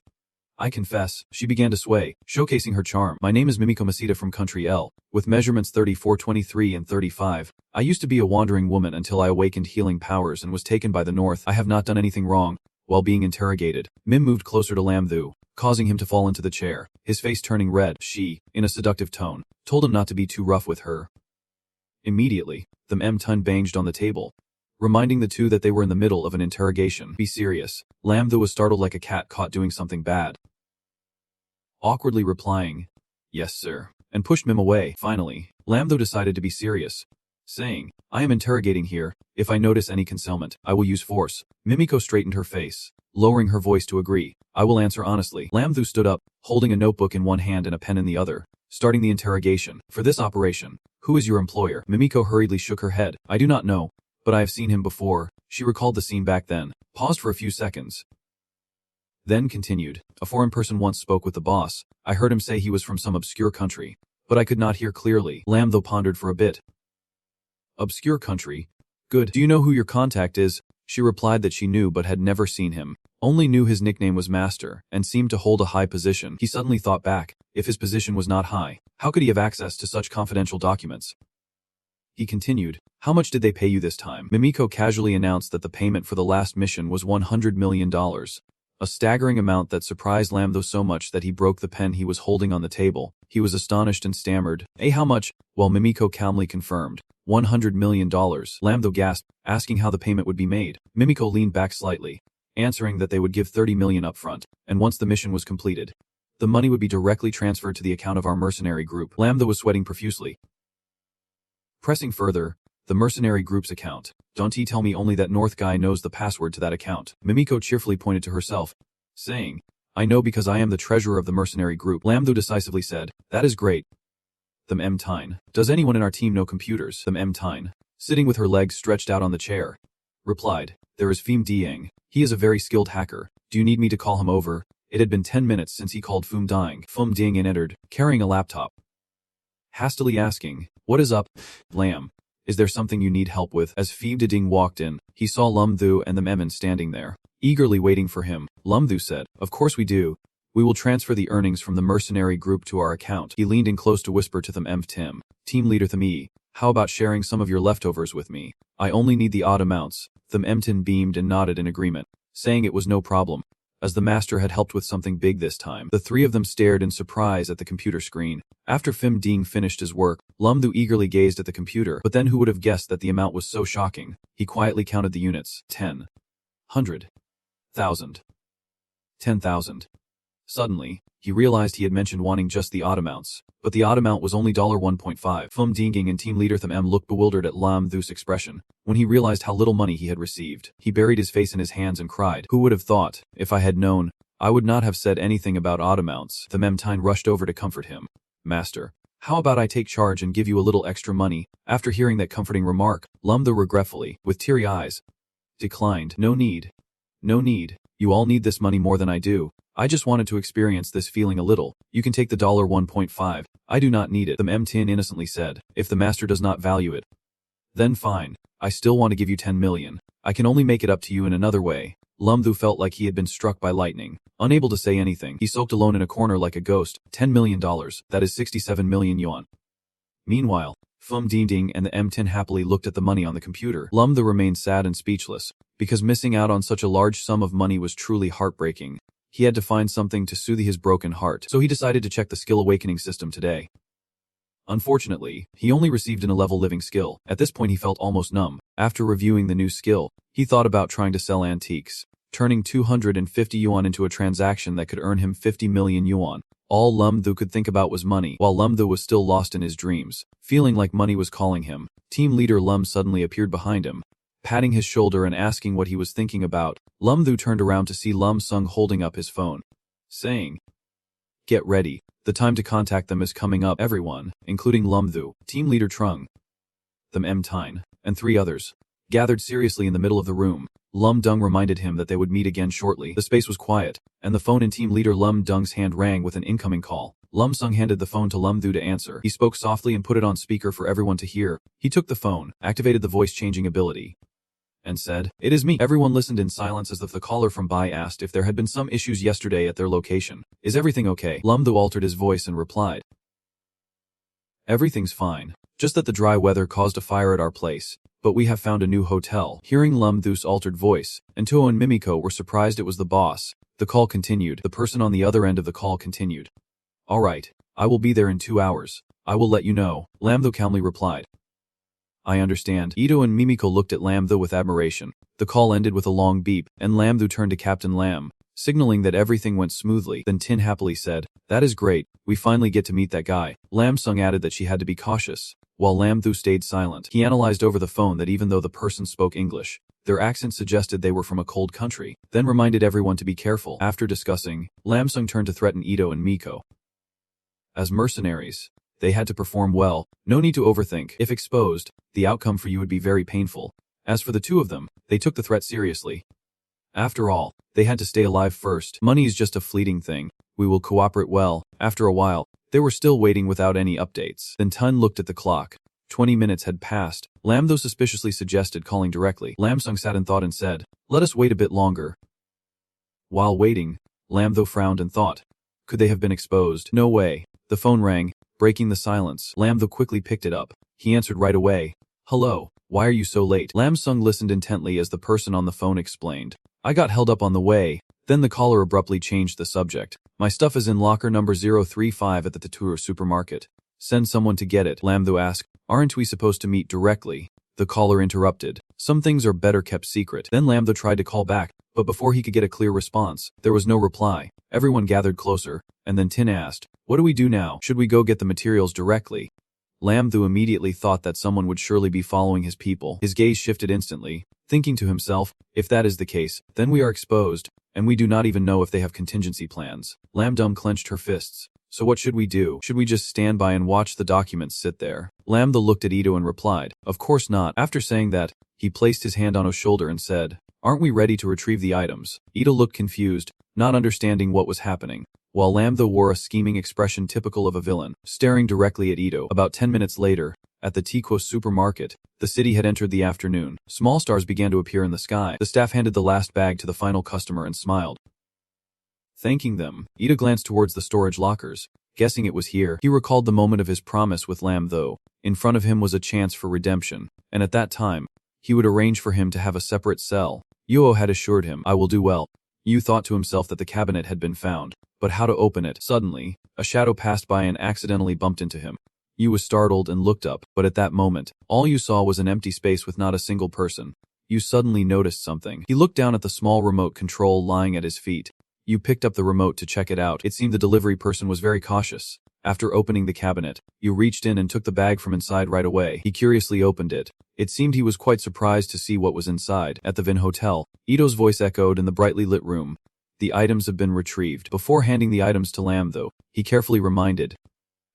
I confess." She began to sway, showcasing her charm. "My name is Mimiko Masita from country L, with measurements 34, 23 and 35. I used to be a wandering woman until I awakened healing powers and was taken by the north. I have not done anything wrong." While being interrogated, Mim moved closer to Lam Tho, causing him to fall into the chair, his face turning red. She, in a seductive tone, told him not to be too rough with her. Immediately, the M-Tun banged on the table, reminding the two that they were in the middle of an interrogation. "Be serious." Lam Tho was startled like a cat caught doing something bad, awkwardly replying, "Yes sir," and pushed Mim away. Finally, Lam Tho decided to be serious, saying, "I am interrogating here. If I notice any concealment, I will use force." Mimiko straightened her face, lowering her voice to agree. "I will answer honestly." Lam Tho stood up, holding a notebook in one hand and a pen in the other, starting the interrogation. "For this operation, who is your employer?" Mimiko hurriedly shook her head. "I do not know, but I have seen him before." She recalled the scene back then, paused for a few seconds, then continued, "A foreign person once spoke with the boss. I heard him say he was from some obscure country, but I could not hear clearly." Lam Tho pondered for a bit. "Obscure country? Good. Do you know who your contact is?" She replied that she knew but had never seen him, only knew his nickname was Master, and seemed to hold a high position. He suddenly thought back, if his position was not high, how could he have access to such confidential documents? He continued, "How much did they pay you this time?" Mimiko casually announced that the payment for the last mission was $100 million. A staggering amount that surprised Lam Tho so much that he broke the pen he was holding on the table. He was astonished and stammered, How much?" While Mimiko calmly confirmed, $100 million. Lam Tho gasped, asking how the payment would be made. Mimiko leaned back slightly, answering that they would give $30 million upfront, and once the mission was completed, the money would be directly transferred to the account of our mercenary group. Lam Tho was sweating profusely, pressing further, "The mercenary group's account. Don't tell me only that North guy knows the password to that account." Mimiko cheerfully pointed to herself, saying, "I know because I am the treasurer of the mercenary group." Lam Tho decisively said, "That is great." The M-Tine. "Does anyone in our team know computers?" The M-Tine, sitting with her legs stretched out on the chair, replied, "There is Phim Dieng. He is a very skilled hacker. Do you need me to call him over?" It had been 10 minutes since he called Fum Ding and entered, carrying a laptop. Hastily asking, "What is up, Lam? Is there something you need help with?" As Phoebe Ding walked in, he saw Lum Thu and the Emin standing there, eagerly waiting for him. Lum Thu said, "Of course we do. We will transfer the earnings from the Mercenary group to our account." He leaned in close to whisper to them Tim, team leader Thami, "How about sharing some of your leftovers with me? I only need the odd amounts." Tim beamed and nodded in agreement, saying it was no problem, as the master had helped with something big this time. The three of them stared in surprise at the computer screen. After Phim Ding finished his work, Lum Thu eagerly gazed at the computer, but then who would have guessed that the amount was so shocking? He quietly counted the units. 10. 100. 1,000. 10,000. Suddenly, he realized he had mentioned wanting just the odd amounts, but the odd amount was only $1.5. Phum Ding and team leader Tham looked bewildered at Lam Thu's expression. When he realized how little money he had received, he buried his face in his hands and cried, "Who would have thought? If I had known, I would not have said anything about odd amounts." The Memtine rushed over to comfort him. "Master, how about I take charge and give you a little extra money?" After hearing that comforting remark, Lum Thu regretfully, with teary eyes, declined. "No need. No need. You all need this money more than I do. I just wanted to experience this feeling a little. You can take the $1.5. I do not need it." The Memtin innocently said, "If the master does not value it, then fine. I still want to give you 10 million. I can only make it up to you in another way." Lum Thu felt like he had been struck by lightning. Unable to say anything, he sulked alone in a corner like a ghost. $10 million, that is 67 million yuan. Meanwhile, Phum Ding and the M10 happily looked at the money on the computer. Lum Thu remained sad and speechless, because missing out on such a large sum of money was truly heartbreaking. He had to find something to soothe his broken heart, so he decided to check the skill awakening system today. Unfortunately, he only received an 11 living skill. At this point he felt almost numb. After reviewing the new skill, he thought about trying to sell antiques, turning 250 yuan into a transaction that could earn him 50 million yuan. All Lum Thu could think about was money. While Lum Thu was still lost in his dreams, feeling like money was calling him, team leader Lum suddenly appeared behind him, patting his shoulder and asking what he was thinking about. Lum Thu turned around to see Lum Sung holding up his phone, saying, "Get ready. The time to contact them is coming up." Everyone, including Lum Thu, team leader Trung, the Memtine, and 3 others, gathered seriously in the middle of the room. Lum Dung reminded him that they would meet again shortly. The space was quiet, and the phone in team leader Lum Dung's hand rang with an incoming call. Lum Sung handed the phone to Lum Thu to answer. He spoke softly and put it on speaker for everyone to hear. He took the phone, activated the voice-changing ability, and said, "It is me." Everyone listened in silence as if the caller from Bai asked if there had been some issues yesterday at their location. "Is everything okay?" Lum Thu altered his voice and replied, "Everything's fine. Just that the dry weather caused a fire at our place, but we have found a new hotel." Hearing Lum Thu's altered voice, Tuo and Mimiko were surprised it was the boss. The call continued. The person on the other end of the call continued. "All right, I will be there in 2 hours. I will let you know," Lam Thu calmly replied. "I understand." Ito and Mimiko looked at Lam Thu with admiration. The call ended with a long beep, and Lam Thu turned to Captain Lam, signaling that everything went smoothly. Then Tin happily said, "That is great, we finally get to meet that guy." Lam Sung added that she had to be cautious, while Lam Thu stayed silent. He analyzed over the phone that even though the person spoke English, their accent suggested they were from a cold country, then reminded everyone to be careful. After discussing, Lam Sung turned to threaten Ito and Miko. As mercenaries, they had to perform well. No need to overthink. If exposed, the outcome for you would be very painful. As for the 2 of them, they took the threat seriously. After all, they had to stay alive first. Money is just a fleeting thing. We will cooperate well. After a while, they were still waiting without any updates. Then Tun looked at the clock. 20 minutes had passed. Lam Thu suspiciously suggested calling directly. Lam Sung sat in thought and said, "Let us wait a bit longer." While waiting, Lam Thu frowned and thought, could they have been exposed? No way. The phone rang, breaking the silence. Lam Thu quickly picked it up. He answered right away. "Hello, why are you so late?" Lam Sung listened intently as the person on the phone explained. "I got held up on the way." Then the caller abruptly changed the subject. "My stuff is in locker number 035 at the Tatur supermarket. Send someone to get it." Lam Thu asked, "Aren't we supposed to meet directly?" The caller interrupted. "Some things are better kept secret." Then Lam Thu tried to call back, but before he could get a clear response, there was no reply. Everyone gathered closer, and then Tin asked, "What do we do now? Should we go get the materials directly?" Lam Thu immediately thought that someone would surely be following his people. His gaze shifted instantly, thinking to himself, if that is the case, then we are exposed, and we do not even know if they have contingency plans. Lam Dum clenched her fists. "So what should we do? Should we just stand by and watch the documents sit there?" Lam Thu looked at Ito and replied, "Of course not." After saying that, he placed his hand on her shoulder and said, "Aren't we ready to retrieve the items?" Ito looked confused, not understanding what was happening, while Lam Tho wore a scheming expression typical of a villain, staring directly at Ito. About 10 minutes later, at the Tico supermarket, the city had entered the afternoon. Small stars began to appear in the sky. The staff handed the last bag to the final customer and smiled, thanking them. Ito glanced towards the storage lockers, guessing it was here. He recalled the moment of his promise with Lam Tho. In front of him was a chance for redemption, and at that time, he would arrange for him to have a separate cell. Yuo had assured him, "I will do well." Yu thought to himself that the cabinet had been found, but how to open it? Suddenly, a shadow passed by and accidentally bumped into him. Yu was startled and looked up, but at that moment, all Yu saw was an empty space with not a single person. Yu suddenly noticed something. He looked down at the small remote control lying at his feet. Yu picked up the remote to check it out. It seemed the delivery person was very cautious. After opening the cabinet, Yu reached in and took the bag from inside right away. He curiously opened it. It seemed he was quite surprised to see what was inside. At the Vin Hotel, Ito's voice echoed in the brightly lit room. The items have been retrieved. Before handing the items to Lam Tho, he carefully reminded,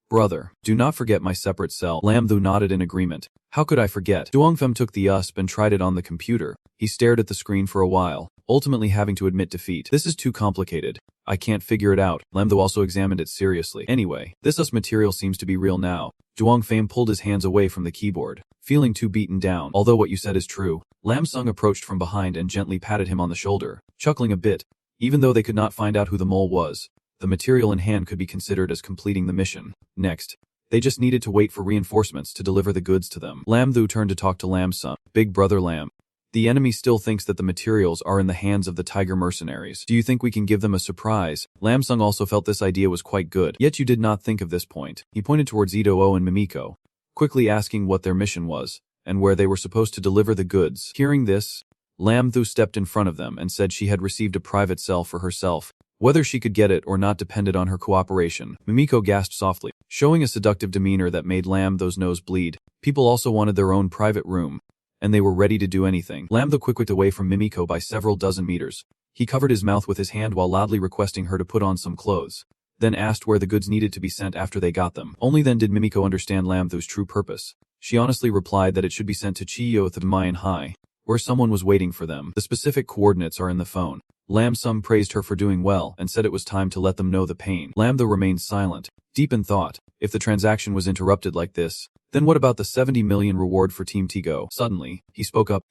"Brother, do not forget my separate cell." Lam Tho nodded in agreement. "How could I forget?" Duongfem took the USB and tried it on the computer. He stared at the screen for a while, ultimately having to admit defeat. "This is too complicated. I can't figure it out." Lam Tho also examined it seriously. "Anyway, this USB material seems to be real now." Duongfem pulled his hands away from the keyboard, feeling too beaten down. "Although what you said is true." Lam Sung approached from behind and gently patted him on the shoulder, chuckling a bit. Even though they could not find out who the mole was, the material in hand could be considered as completing the mission. Next, they just needed to wait for reinforcements to deliver the goods to them. Lam Tho turned to talk to Lam Sung. "Big brother Lam, the enemy still thinks that the materials are in the hands of the Tiger mercenaries. Do you think we can give them a surprise?" Lam Sung also felt this idea was quite good. "Yet you did not think of this point." He pointed towards Ito and Mimiko, quickly asking what their mission was, and where they were supposed to deliver the goods. Hearing this, Lam Tho stepped in front of them and said she had received a private cell for herself. Whether she could get it or not depended on her cooperation. Mimiko gasped softly, showing a seductive demeanor that made Lam Tho's nose bleed. People also wanted their own private room, and they were ready to do anything. Lam Tho quicked away from Mimiko by several dozen meters. He covered his mouth with his hand while loudly requesting her to put on some clothes, then asked where the goods needed to be sent after they got them. Only then did Mimiko understand Lam Tho's true purpose. She honestly replied that it should be sent to Chiyoth of Mayan High, where someone was waiting for them. The specific coordinates are in the phone. Lam Sung praised her for doing well and said it was time to let them know the pain. Lam Tho remained silent, deep in thought. If the transaction was interrupted like this, then what about the 70 million reward for Team Tigo? Suddenly, he spoke up.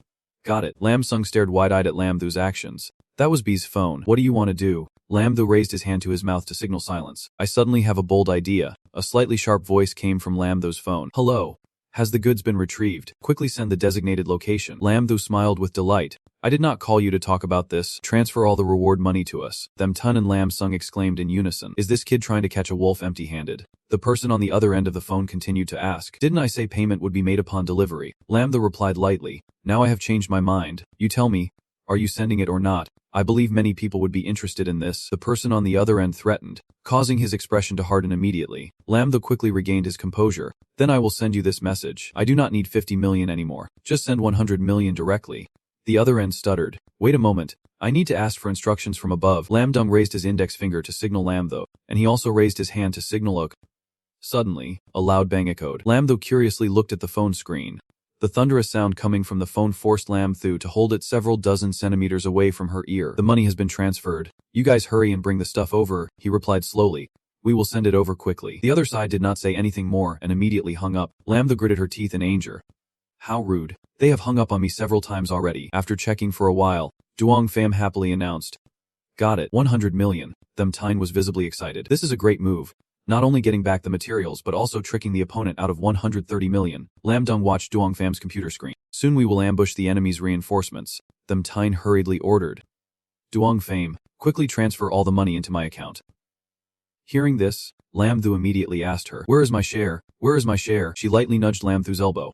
"Got it." Lam Sung stared wide-eyed at Lam Tho's actions. "That was B's phone. What do you want to do?" Lam Tho raised his hand to his mouth to signal silence. "I suddenly have a bold idea." A slightly sharp voice came from Lam Tho's phone. "Hello. Has the goods been retrieved? Quickly send the designated location." Lam Tho smiled with delight. "I did not call you to talk about this. Transfer all the reward money to us." Them Tun and Lam Sung exclaimed in unison. "Is this kid trying to catch a wolf empty-handed?" The person on the other end of the phone continued to ask. "Didn't I say payment would be made upon delivery?" Lam Tho replied lightly. "Now I have changed my mind. You tell me, are you sending it or not? I believe many people would be interested in this." The person on the other end threatened, causing his expression to harden immediately. Lam Tho quickly regained his composure. "Then I will send you this message. I do not need 50 million anymore. Just send 100 million directly." The other end stuttered. "Wait a moment. I need to ask for instructions from above." Lam Dung raised his index finger to signal Lam Tho, and he also raised his hand to signal OK. Suddenly, a loud bang echoed. Lam Tho curiously looked at the phone screen. The thunderous sound coming from the phone forced Lam Tho to hold it several dozen centimeters away from her ear. "The money has been transferred. You guys hurry and bring the stuff over," he replied slowly. "We will send it over quickly." The other side did not say anything more and immediately hung up. Lam Tho gritted her teeth in anger. "How rude. They have hung up on me several times already." After checking for a while, Duong Pham happily announced, "Got it. 100 million. Them Tine was visibly excited. "This is a great move. Not only getting back the materials but also tricking the opponent out of 130 million. Lam Dung watched Duong Pham's computer screen. "Soon we will ambush the enemy's reinforcements," Them Tine hurriedly ordered. "Duong Pham, quickly transfer all the money into my account." Hearing this, Lam Thu immediately asked her, "Where is my share? Where is my share?" She lightly nudged Lam Thu's elbow.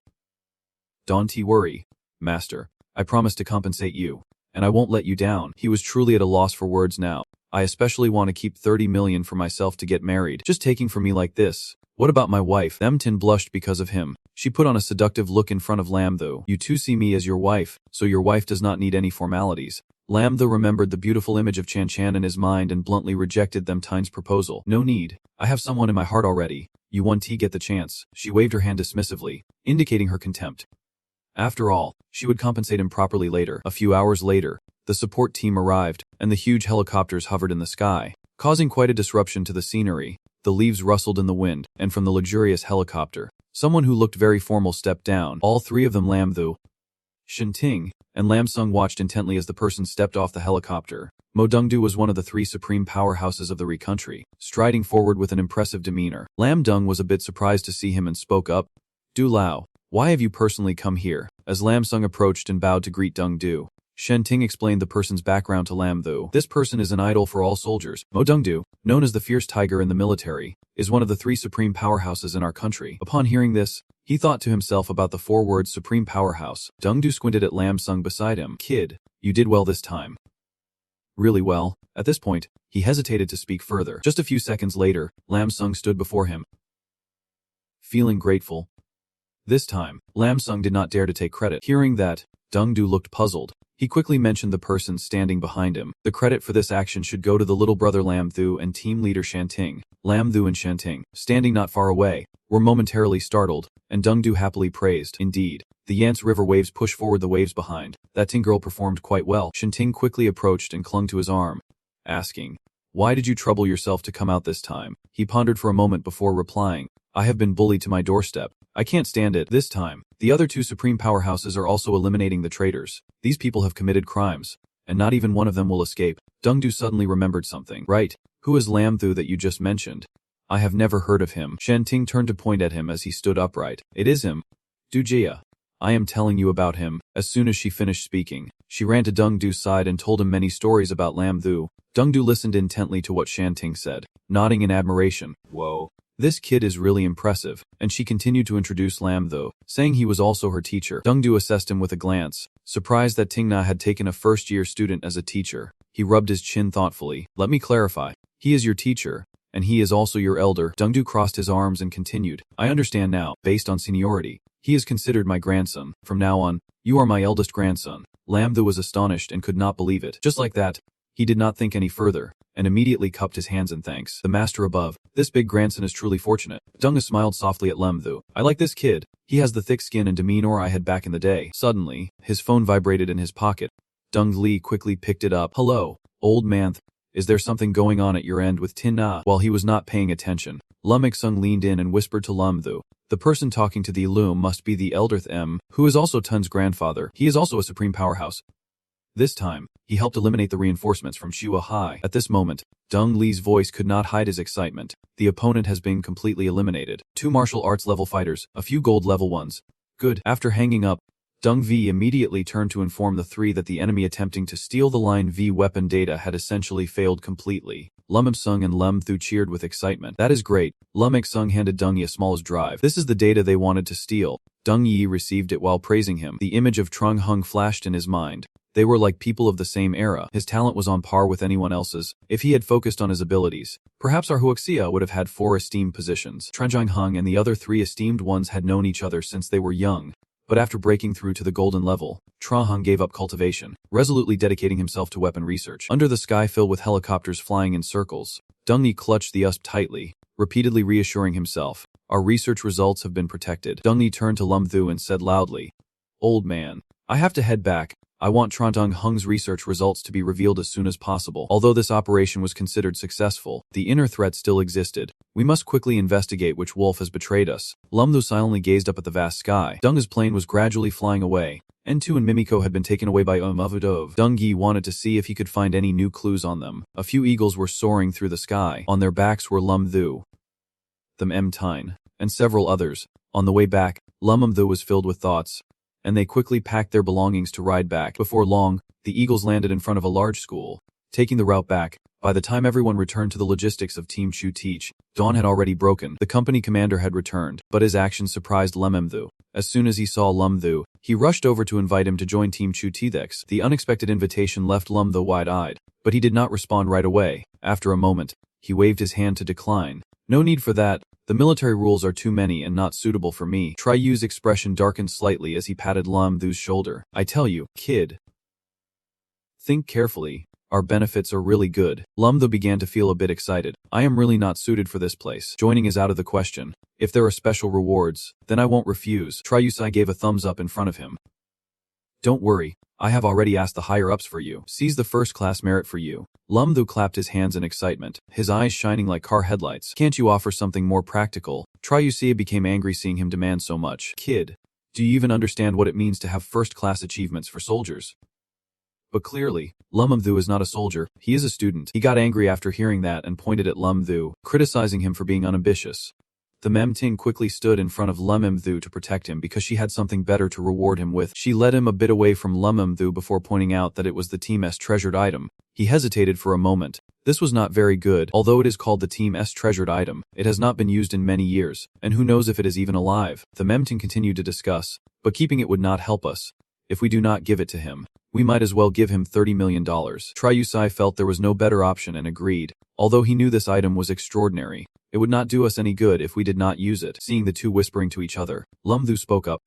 "Don't worry, master. I promise to compensate you, and I won't let you down." He was truly at a loss for words now. "I especially want to keep 30 million for myself to get married. Just taking from me like this. What about my wife?" Them Tin blushed because of him. She put on a seductive look in front of Lam Thu. "You too see me as your wife, so your wife does not need any formalities." Lam Thu remembered the beautiful image of Chan Chan in his mind and bluntly rejected Them Tine's proposal. "No need. I have someone in my heart already. You want to get the chance." She waved her hand dismissively, indicating her contempt. After all, she would compensate him properly later. A few hours later, The support team arrived, and the huge helicopters hovered in the sky, causing quite a disruption to the scenery. The leaves rustled in the wind, and from the luxurious helicopter, someone who looked very formal stepped down. All three of them, Lam-thu, Shin-ting, and Lam-sung, watched intently as the person stepped off the helicopter. Mo Dong-du was one of the three supreme powerhouses of the Ri country, striding forward with an impressive demeanor. Lam-dung was a bit surprised to see him and spoke up. Du Lao, why have you personally come here? As Lam-sung approached and bowed to greet Dong-du, Shen-ting explained the person's background to Lam-thu. This person is an idol for all soldiers. Mo Dong-du, known as the Fierce Tiger in the military, is one of the three supreme powerhouses in our country. Upon hearing this, he thought to himself about the four words supreme powerhouse. Dong-du squinted at Lam-sung beside him. Kid, you did well this time. Really well. At this point, he hesitated to speak further. Just a few seconds later, Lam-sung stood before him, feeling grateful. This time, Lam-sung did not dare to take credit. Hearing that, Dong-du looked puzzled. He quickly mentioned the person standing behind him. The credit for this action should go to the little brother Lam-thu and team leader Shan-ting. Lam-thu and Shan-ting, standing not far away, were momentarily startled, and Dong-du happily praised. Indeed, the Yance River waves pushed forward the waves behind. That Ting girl performed quite well. Shan-ting quickly approached and clung to his arm, asking, why did you trouble yourself to come out this time? He pondered for a moment before replying, I have been bullied to my doorstep. I can't stand it. This time, the other two supreme powerhouses are also eliminating the traitors. These people have committed crimes, and not even one of them will escape. Dong-du suddenly remembered something. Right, who is Lam-thu that you just mentioned? I have never heard of him. Shan-ting turned to point at him as he stood upright. It is him. Du-jia. I am telling you about him. As soon as she finished speaking, she ran to Dong-du's side and told him many stories about Lam-thu. Dong-du listened intently to what Shan-ting said, nodding in admiration. Whoa. This kid is really impressive, and she continued to introduce Lam-thu, saying he was also her teacher. Dong-du assessed him with a glance, surprised that Ting-na had taken a first-year student as a teacher. He rubbed his chin thoughtfully. Let me clarify. He is your teacher, and he is also your elder. Dong-du crossed his arms and continued. I understand now, based on seniority. He is considered my grandson. From now on, you are my eldest grandson. Lam-thu was astonished and could not believe it. Just like that, he did not think any further, and immediately cupped his hands in thanks. The master above, this big grandson is truly fortunate. Dong-du smiled softly at Lam-thu. I like this kid. He has the thick skin and demeanor I had back in the day. Suddenly, his phone vibrated in his pocket. Dong-li quickly picked it up. Hello, old man. Is there something going on at your end with Tin-na? While he was not paying attention, Lam-ik-sung leaned in and whispered to Lam-thu. The person talking to the loom must be the elder Them, who is also Tun's grandfather. He is also a supreme powerhouse. This time, he helped eliminate the reinforcements from Chua High. At this moment, Dong Li's voice could not hide his excitement. The opponent has been completely eliminated. 2 martial arts level fighters, a few gold level ones. Good. After hanging up, Dong V immediately turned to inform the three that the enemy attempting to steal the Line V weapon data had essentially failed completely. Lam-ik-sung and Lam-thu cheered with excitement. That is great. Lam-ik-sung handed Dong Yi a small drive. This is the data they wanted to steal. Dong Yi received it while praising him. The image of Trung Hung flashed in his mind. They were like people of the same era. His talent was on par with anyone else's. If he had focused on his abilities, perhaps our Huoxia would have had 4 esteemed positions. Trung Hung and the other 3 esteemed ones had known each other since they were young. But after breaking through to the golden level, Trung Hung gave up cultivation, resolutely dedicating himself to weapon research. Under the sky filled with helicopters flying in circles, Dong Yi clutched the USP tightly, repeatedly reassuring himself, our research results have been protected. Dong Yi turned to Lam-thu and said loudly, Old man, I have to head back. I want Trung Hung's research results to be revealed as soon as possible. Although this operation was considered successful, the inner threat still existed. We must quickly investigate which wolf has betrayed us. Lam-thu silently gazed up at the vast sky. Dong's plane was gradually flying away. N2 and Mimiko had been taken away by Avudov. Dong Yi wanted to see if he could find any new clues on them. A few eagles were soaring through the sky. On their backs were Lam-thu, the M-tine, and several others. On the way back, Lam-thu was filled with thoughts, and they quickly packed their belongings to ride back. Before long, the eagles landed in front of a large school, taking the route back. By the time everyone returned to the logistics of Team Chu Teach, dawn had already broken. The company commander had returned, but his actions surprised Lam-thu. As soon as he saw Lam-thu, he rushed over to invite him to join Team Chu Teach. The unexpected invitation left Lam-thu wide-eyed, but he did not respond right away. After a moment, he waved his hand to decline. No need for that. The military rules are too many and not suitable for me. Triu's expression darkened slightly as he patted Lam-thu's shoulder. I tell you, kid, think carefully. Our benefits are really good. Lam-thu began to feel a bit excited. I am really not suited for this place. Joining is out of the question. If there are special rewards, then I won't refuse. Triusai gave a thumbs up in front of him. Don't worry, I have already asked the higher-ups for you. Seize the first-class merit for you. Lum Thu clapped his hands in excitement, his eyes shining like car headlights. Can't you offer something more practical? Triusia became angry seeing him demand so much. Kid, do you even understand what it means to have first-class achievements for soldiers? But clearly, Lum Thu is not a soldier, he is a student. He got angry after hearing that and pointed at Lum Thu, criticizing him for being unambitious. The Memting quickly stood in front of Lum Thu to protect him because she had something better to reward him with. She led him a bit away from Lum Thu before pointing out that it was the team's treasured item. He hesitated for a moment. This was not very good. Although it is called the team's treasured item, it has not been used in many years, and who knows if it is even alive. The Memting continued to discuss, but keeping it would not help us. If we do not give it to him, we might as well give him $30 million. Triusai felt there was no better option and agreed. Although he knew this item was extraordinary, it would not do us any good if we did not use it. Seeing the two whispering to each other, Lum Thu spoke up.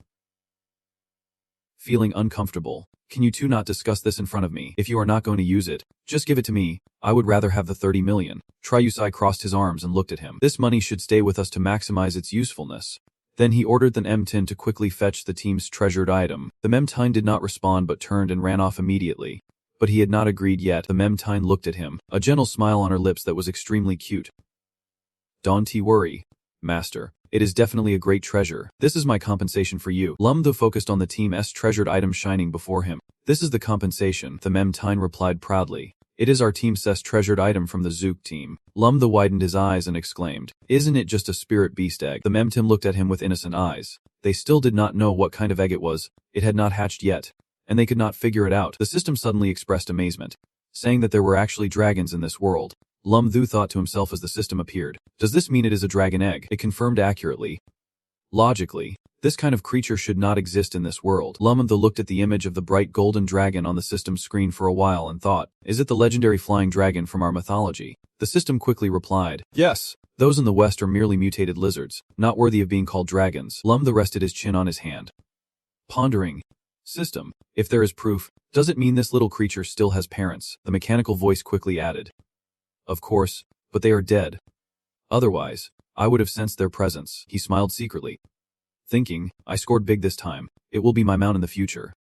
Feeling uncomfortable, can you two not discuss this in front of me? If you are not going to use it, just give it to me. I would rather have the 30 million. Triusai crossed his arms and looked at him. This money should stay with us to maximize its usefulness. Then he ordered the Memtin to quickly fetch the team's treasured item. The Memtin did not respond but turned and ran off immediately. But he had not agreed yet. The Memtin looked at him, a gentle smile on her lips that was extremely cute. Don't worry, master. It is definitely a great treasure. This is my compensation for you. Lum Thu focused on the team's treasured item shining before him. This is the compensation, the Memtin replied proudly. It is our team's treasured item from the Zook team. Lum Thu widened his eyes and exclaimed, isn't it just a spirit beast egg? The Memtin looked at him with innocent eyes. They still did not know what kind of egg it was. It had not hatched yet, and they could not figure it out. The system suddenly expressed amazement, saying that there were actually dragons in this world. Lum Thu thought to himself as the system appeared. Does this mean it is a dragon egg? It confirmed accurately. Logically, this kind of creature should not exist in this world. Lum Thu looked at the image of the bright golden dragon on the system screen for a while and thought, is it the legendary flying dragon from our mythology? The system quickly replied, yes. Those in the West are merely mutated lizards, not worthy of being called dragons. Lum Thu rested his chin on his hand, pondering. System, if there is proof, does it mean this little creature still has parents? The mechanical voice quickly added. Of course, but they are dead. Otherwise, I would have sensed their presence. He smiled secretly, thinking, I scored big this time. It will be my mount in the future.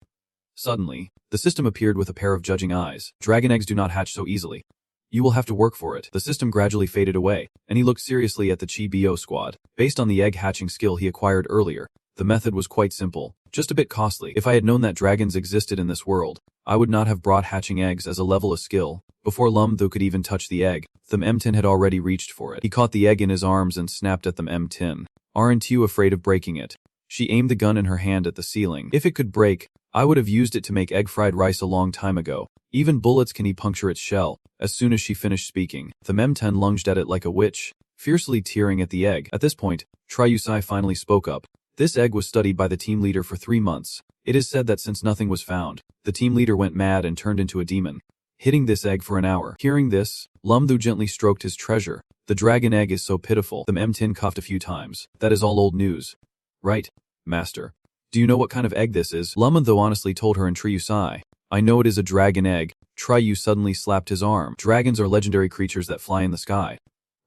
Suddenly, the system appeared with a pair of judging eyes. Dragon eggs do not hatch so easily. You will have to work for it. The system gradually faded away, and he looked seriously at the Chi-Bo squad. Based on the egg hatching skill he acquired earlier, the method was quite simple, just a bit costly. If I had known that dragons existed in this world, I would not have brought hatching eggs as a level of skill. Before Lum Thu could even touch the egg, the Memtin had already reached for it. He caught the egg in his arms and snapped at the Memtin. Aren't you afraid of breaking it? She aimed the gun in her hand at the ceiling. If it could break, I would have used it to make egg fried rice a long time ago. Even bullets can puncture its shell. As soon as she finished speaking, the Memtin lunged at it like a witch, fiercely tearing at the egg. At this point, Triusai finally spoke up. This egg was studied by the team leader for 3 months. It is said that since nothing was found, the team leader went mad and turned into a demon, hitting this egg for an hour. Hearing this, Lum Thu gently stroked his treasure. The dragon egg is so pitiful. The Memtin coughed a few times. That is all old news. Right, master. Do you know what kind of egg this is? Lum Thu honestly told her in Triusai. I know it is a dragon egg. Triu suddenly slapped his arm. Dragons are legendary creatures that fly in the sky.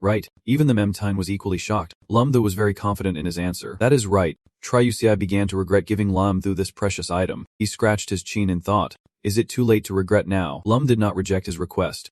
Right. Even the Memtin was equally shocked. Lum Thu was very confident in his answer. That is right. Triusai began to regret giving Lum Thu this precious item. He scratched his chin and thought, is it too late to regret now? Lum did not reject his request.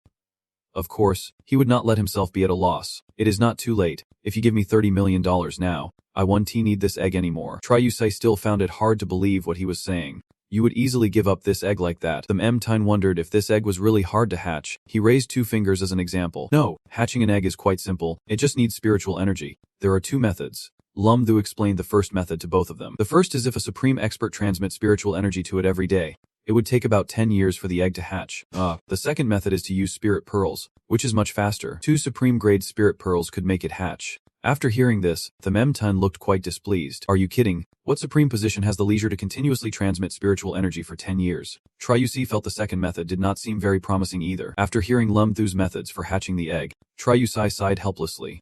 Of course, he would not let himself be at a loss. It is not too late. If you give me $30 million now, I won't need this egg anymore. Triusai still found it hard to believe what he was saying. You would easily give up this egg like that. The Memtin wondered if this egg was really hard to hatch. He raised 2 fingers as an example. No, hatching an egg is quite simple. It just needs spiritual energy. There are 2 methods. Lum Thu explained the first method to both of them. The first is if a supreme expert transmits spiritual energy to it every day. It would take about 10 years for the egg to hatch. The second method is to use spirit pearls, which is much faster. 2 supreme-grade spirit pearls could make it hatch. After hearing this, the Memtin looked quite displeased. Are you kidding? What supreme position has the leisure to continuously transmit spiritual energy for 10 years? Triusai felt the second method did not seem very promising either. After hearing Lum Thu's methods for hatching the egg, Triusai sighed helplessly.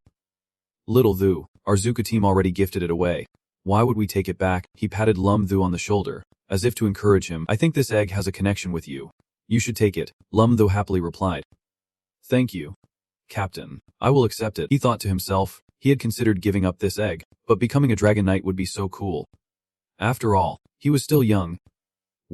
Little Thu, our Zuka team already gifted it away. Why would we take it back? He patted Lum Thu on the shoulder, as if to encourage him. I think this egg has a connection with you. You should take it, Lum Thu happily replied. Thank you, Captain. I will accept it. He thought to himself, he had considered giving up this egg, but becoming a Dragon Knight would be so cool. After all, he was still young.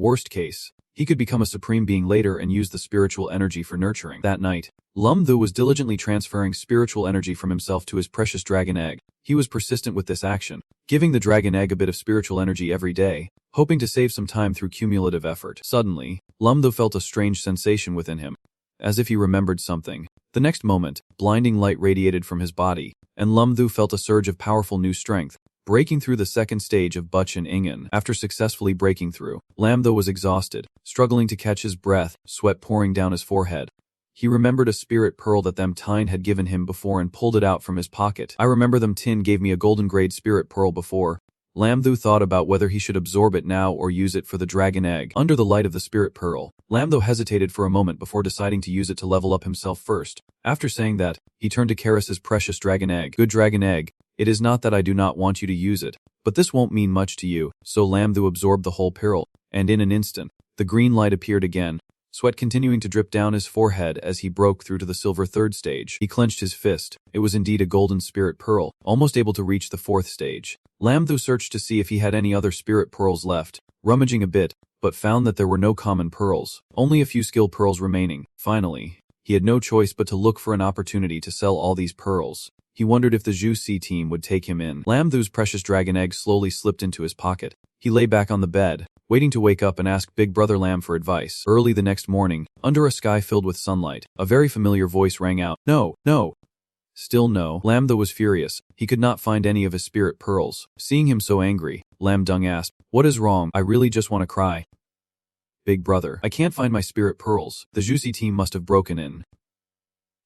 Worst case, he could become a supreme being later and use the spiritual energy for nurturing. That night, Lum Thu was diligently transferring spiritual energy from himself to his precious dragon egg. He was persistent with this action, giving the dragon egg a bit of spiritual energy every day, hoping to save some time through cumulative effort. Suddenly, Lum Thu felt a strange sensation within him, as if he remembered something. The next moment, blinding light radiated from his body, and Lum Thu felt a surge of powerful new strength, breaking through the second stage of Buchen Ingen. After successfully breaking through, Lam Thu was exhausted, struggling to catch his breath, sweat pouring down his forehead. He remembered a spirit pearl that them Tine had given him before and pulled it out from his pocket. I remember them Tin gave me a golden grade spirit pearl before. Lam Thu thought about whether he should absorb it now or use it for the dragon egg. Under the light of the spirit pearl, Lam Thu hesitated for a moment before deciding to use it to level up himself first. After saying that, he turned to Karis's precious dragon egg. Good dragon egg, it is not that I do not want you to use it, but this won't mean much to you. So Lam Thu absorbed the whole pearl, and in an instant, the green light appeared again, sweat continuing to drip down his forehead as he broke through to the silver third stage. He clenched his fist. It was indeed a golden spirit pearl, almost able to reach the fourth stage. Lam Thu searched to see if he had any other spirit pearls left, rummaging a bit, but found that there were no common pearls, only a few skill pearls remaining. Finally, he had no choice but to look for an opportunity to sell all these pearls. He wondered if the Zhu Si team would take him in. Lam Thu's precious dragon egg slowly slipped into his pocket. He lay back on the bed, waiting to wake up and ask Big Brother Lam for advice. Early the next morning, under a sky filled with sunlight, a very familiar voice rang out. No, no. Still no. Lam Thu was furious. He could not find any of his spirit pearls. Seeing him so angry, Lam Dung asked, "What is wrong? I really just want to cry." "Big Brother, I can't find my spirit pearls. The Zhu Si team must have broken in."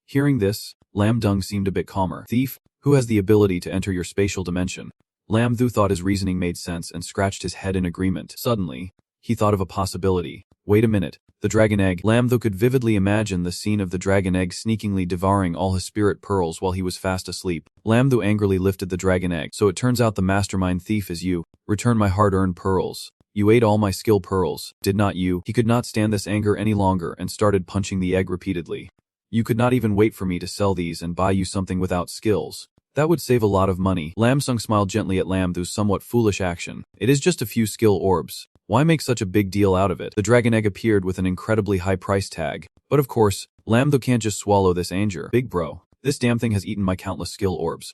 Hearing this, Lam Dung seemed a bit calmer. "Thief, who has the ability to enter your spatial dimension?" Lam Thu thought his reasoning made sense and scratched his head in agreement. Suddenly, he thought of a possibility. Wait a minute. The dragon egg. Lam Thu could vividly imagine the scene of the dragon egg sneakingly devouring all his spirit pearls while he was fast asleep. Lam Thu angrily lifted the dragon egg. "So it turns out the mastermind thief is you. Return my hard-earned pearls. You ate all my skill pearls, did not you?" He could not stand this anger any longer and started punching the egg repeatedly. "You could not even wait for me to sell these and buy you something without skills. That would save a lot of money." Lam Sung smiled gently at Lam Thu's somewhat foolish action. "It is just a few skill orbs. Why make such a big deal out of it?" The dragon egg appeared with an incredibly high price tag. But of course, Lam Thu can't just swallow this anger. "Big bro, this damn thing has eaten my countless skill orbs."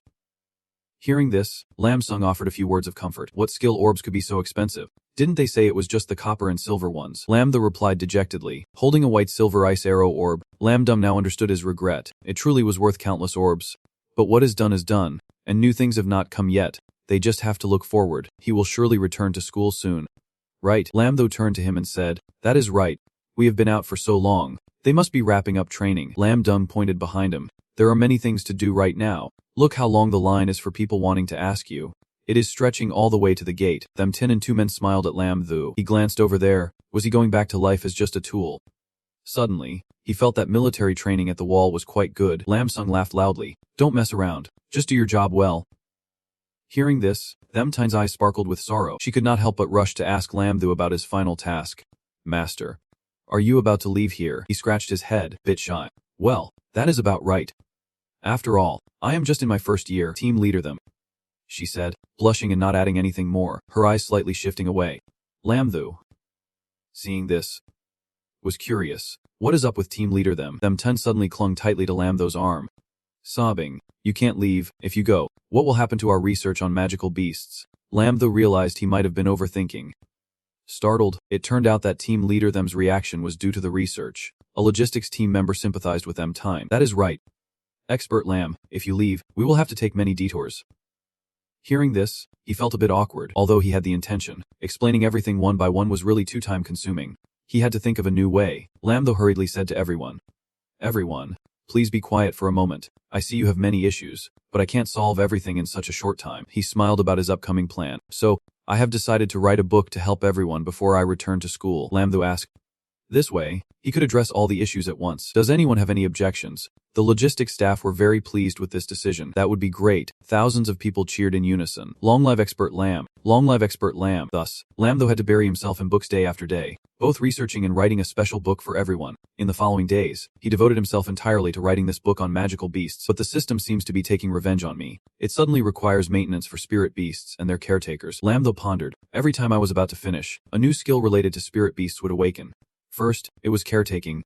Hearing this, Lam Sung offered a few words of comfort. What skill orbs could be so expensive? Didn't they say it was just the copper and silver ones? Lam Thu replied dejectedly, holding a white silver ice arrow orb. Lam Dum now understood his regret. It truly was worth countless orbs. But what is done, and new things have not come yet. They just have to look forward. He will surely return to school soon. Right. Lam Thu turned to him and said, "That is right. We have been out for so long. They must be wrapping up training." Lam Dung pointed behind him. "There are many things to do right now. Look how long the line is for people wanting to ask you. It is stretching all the way to the gate." Them Tin and two men smiled at Lam Thu. He glanced over there. Was he going back to life as just a tool? Suddenly, he felt that military training at the wall was quite good. Lam Sung laughed loudly. "Don't mess around. Just do your job well." Hearing this, Them Tine's eyes sparkled with sorrow. She could not help but rush to ask Lam Thu about his final task. "Master, are you about to leave here?" He scratched his head, bit shy. "Well, that is about right. After all, I am just in my first year. Team leader them," she said, blushing and not adding anything more, her eyes slightly shifting away. Lam Thu, seeing this, was curious. What is up with team leader them? Them Ten suddenly clung tightly to Lam Thu's arm, sobbing. "You can't leave. If you go, what will happen to our research on magical beasts?" Lam Thu realized he might have been overthinking. Startled, it turned out that team leader them's reaction was due to the research. A logistics team member sympathized with them Time. "That is right. Expert Lam, if you leave, we will have to take many detours." Hearing this, he felt a bit awkward, although he had the intention. Explaining everything one by one was really too time-consuming. He had to think of a new way. Lam Thu hurriedly said to everyone, "Everyone, please be quiet for a moment. I see you have many issues, but I can't solve everything in such a short time." He smiled about his upcoming plan. "So, I have decided to write a book to help everyone before I return to school." Lam Thu asked, This way, he could address all the issues at once. Does anyone have any objections? The logistics staff were very pleased with this decision. That would be great. Thousands of people cheered in unison. Long live expert Lamb. Long live expert Lamb. Thus, Lamb though had to bury himself in books day after day, both researching and writing a special book for everyone. In the following days, he devoted himself entirely to writing this book on magical beasts. But the system seems to be taking revenge on me. It suddenly requires maintenance for spirit beasts and their caretakers. Lamb though pondered. Every time I was about to finish, a new skill related to spirit beasts would awaken. First, it was caretaking,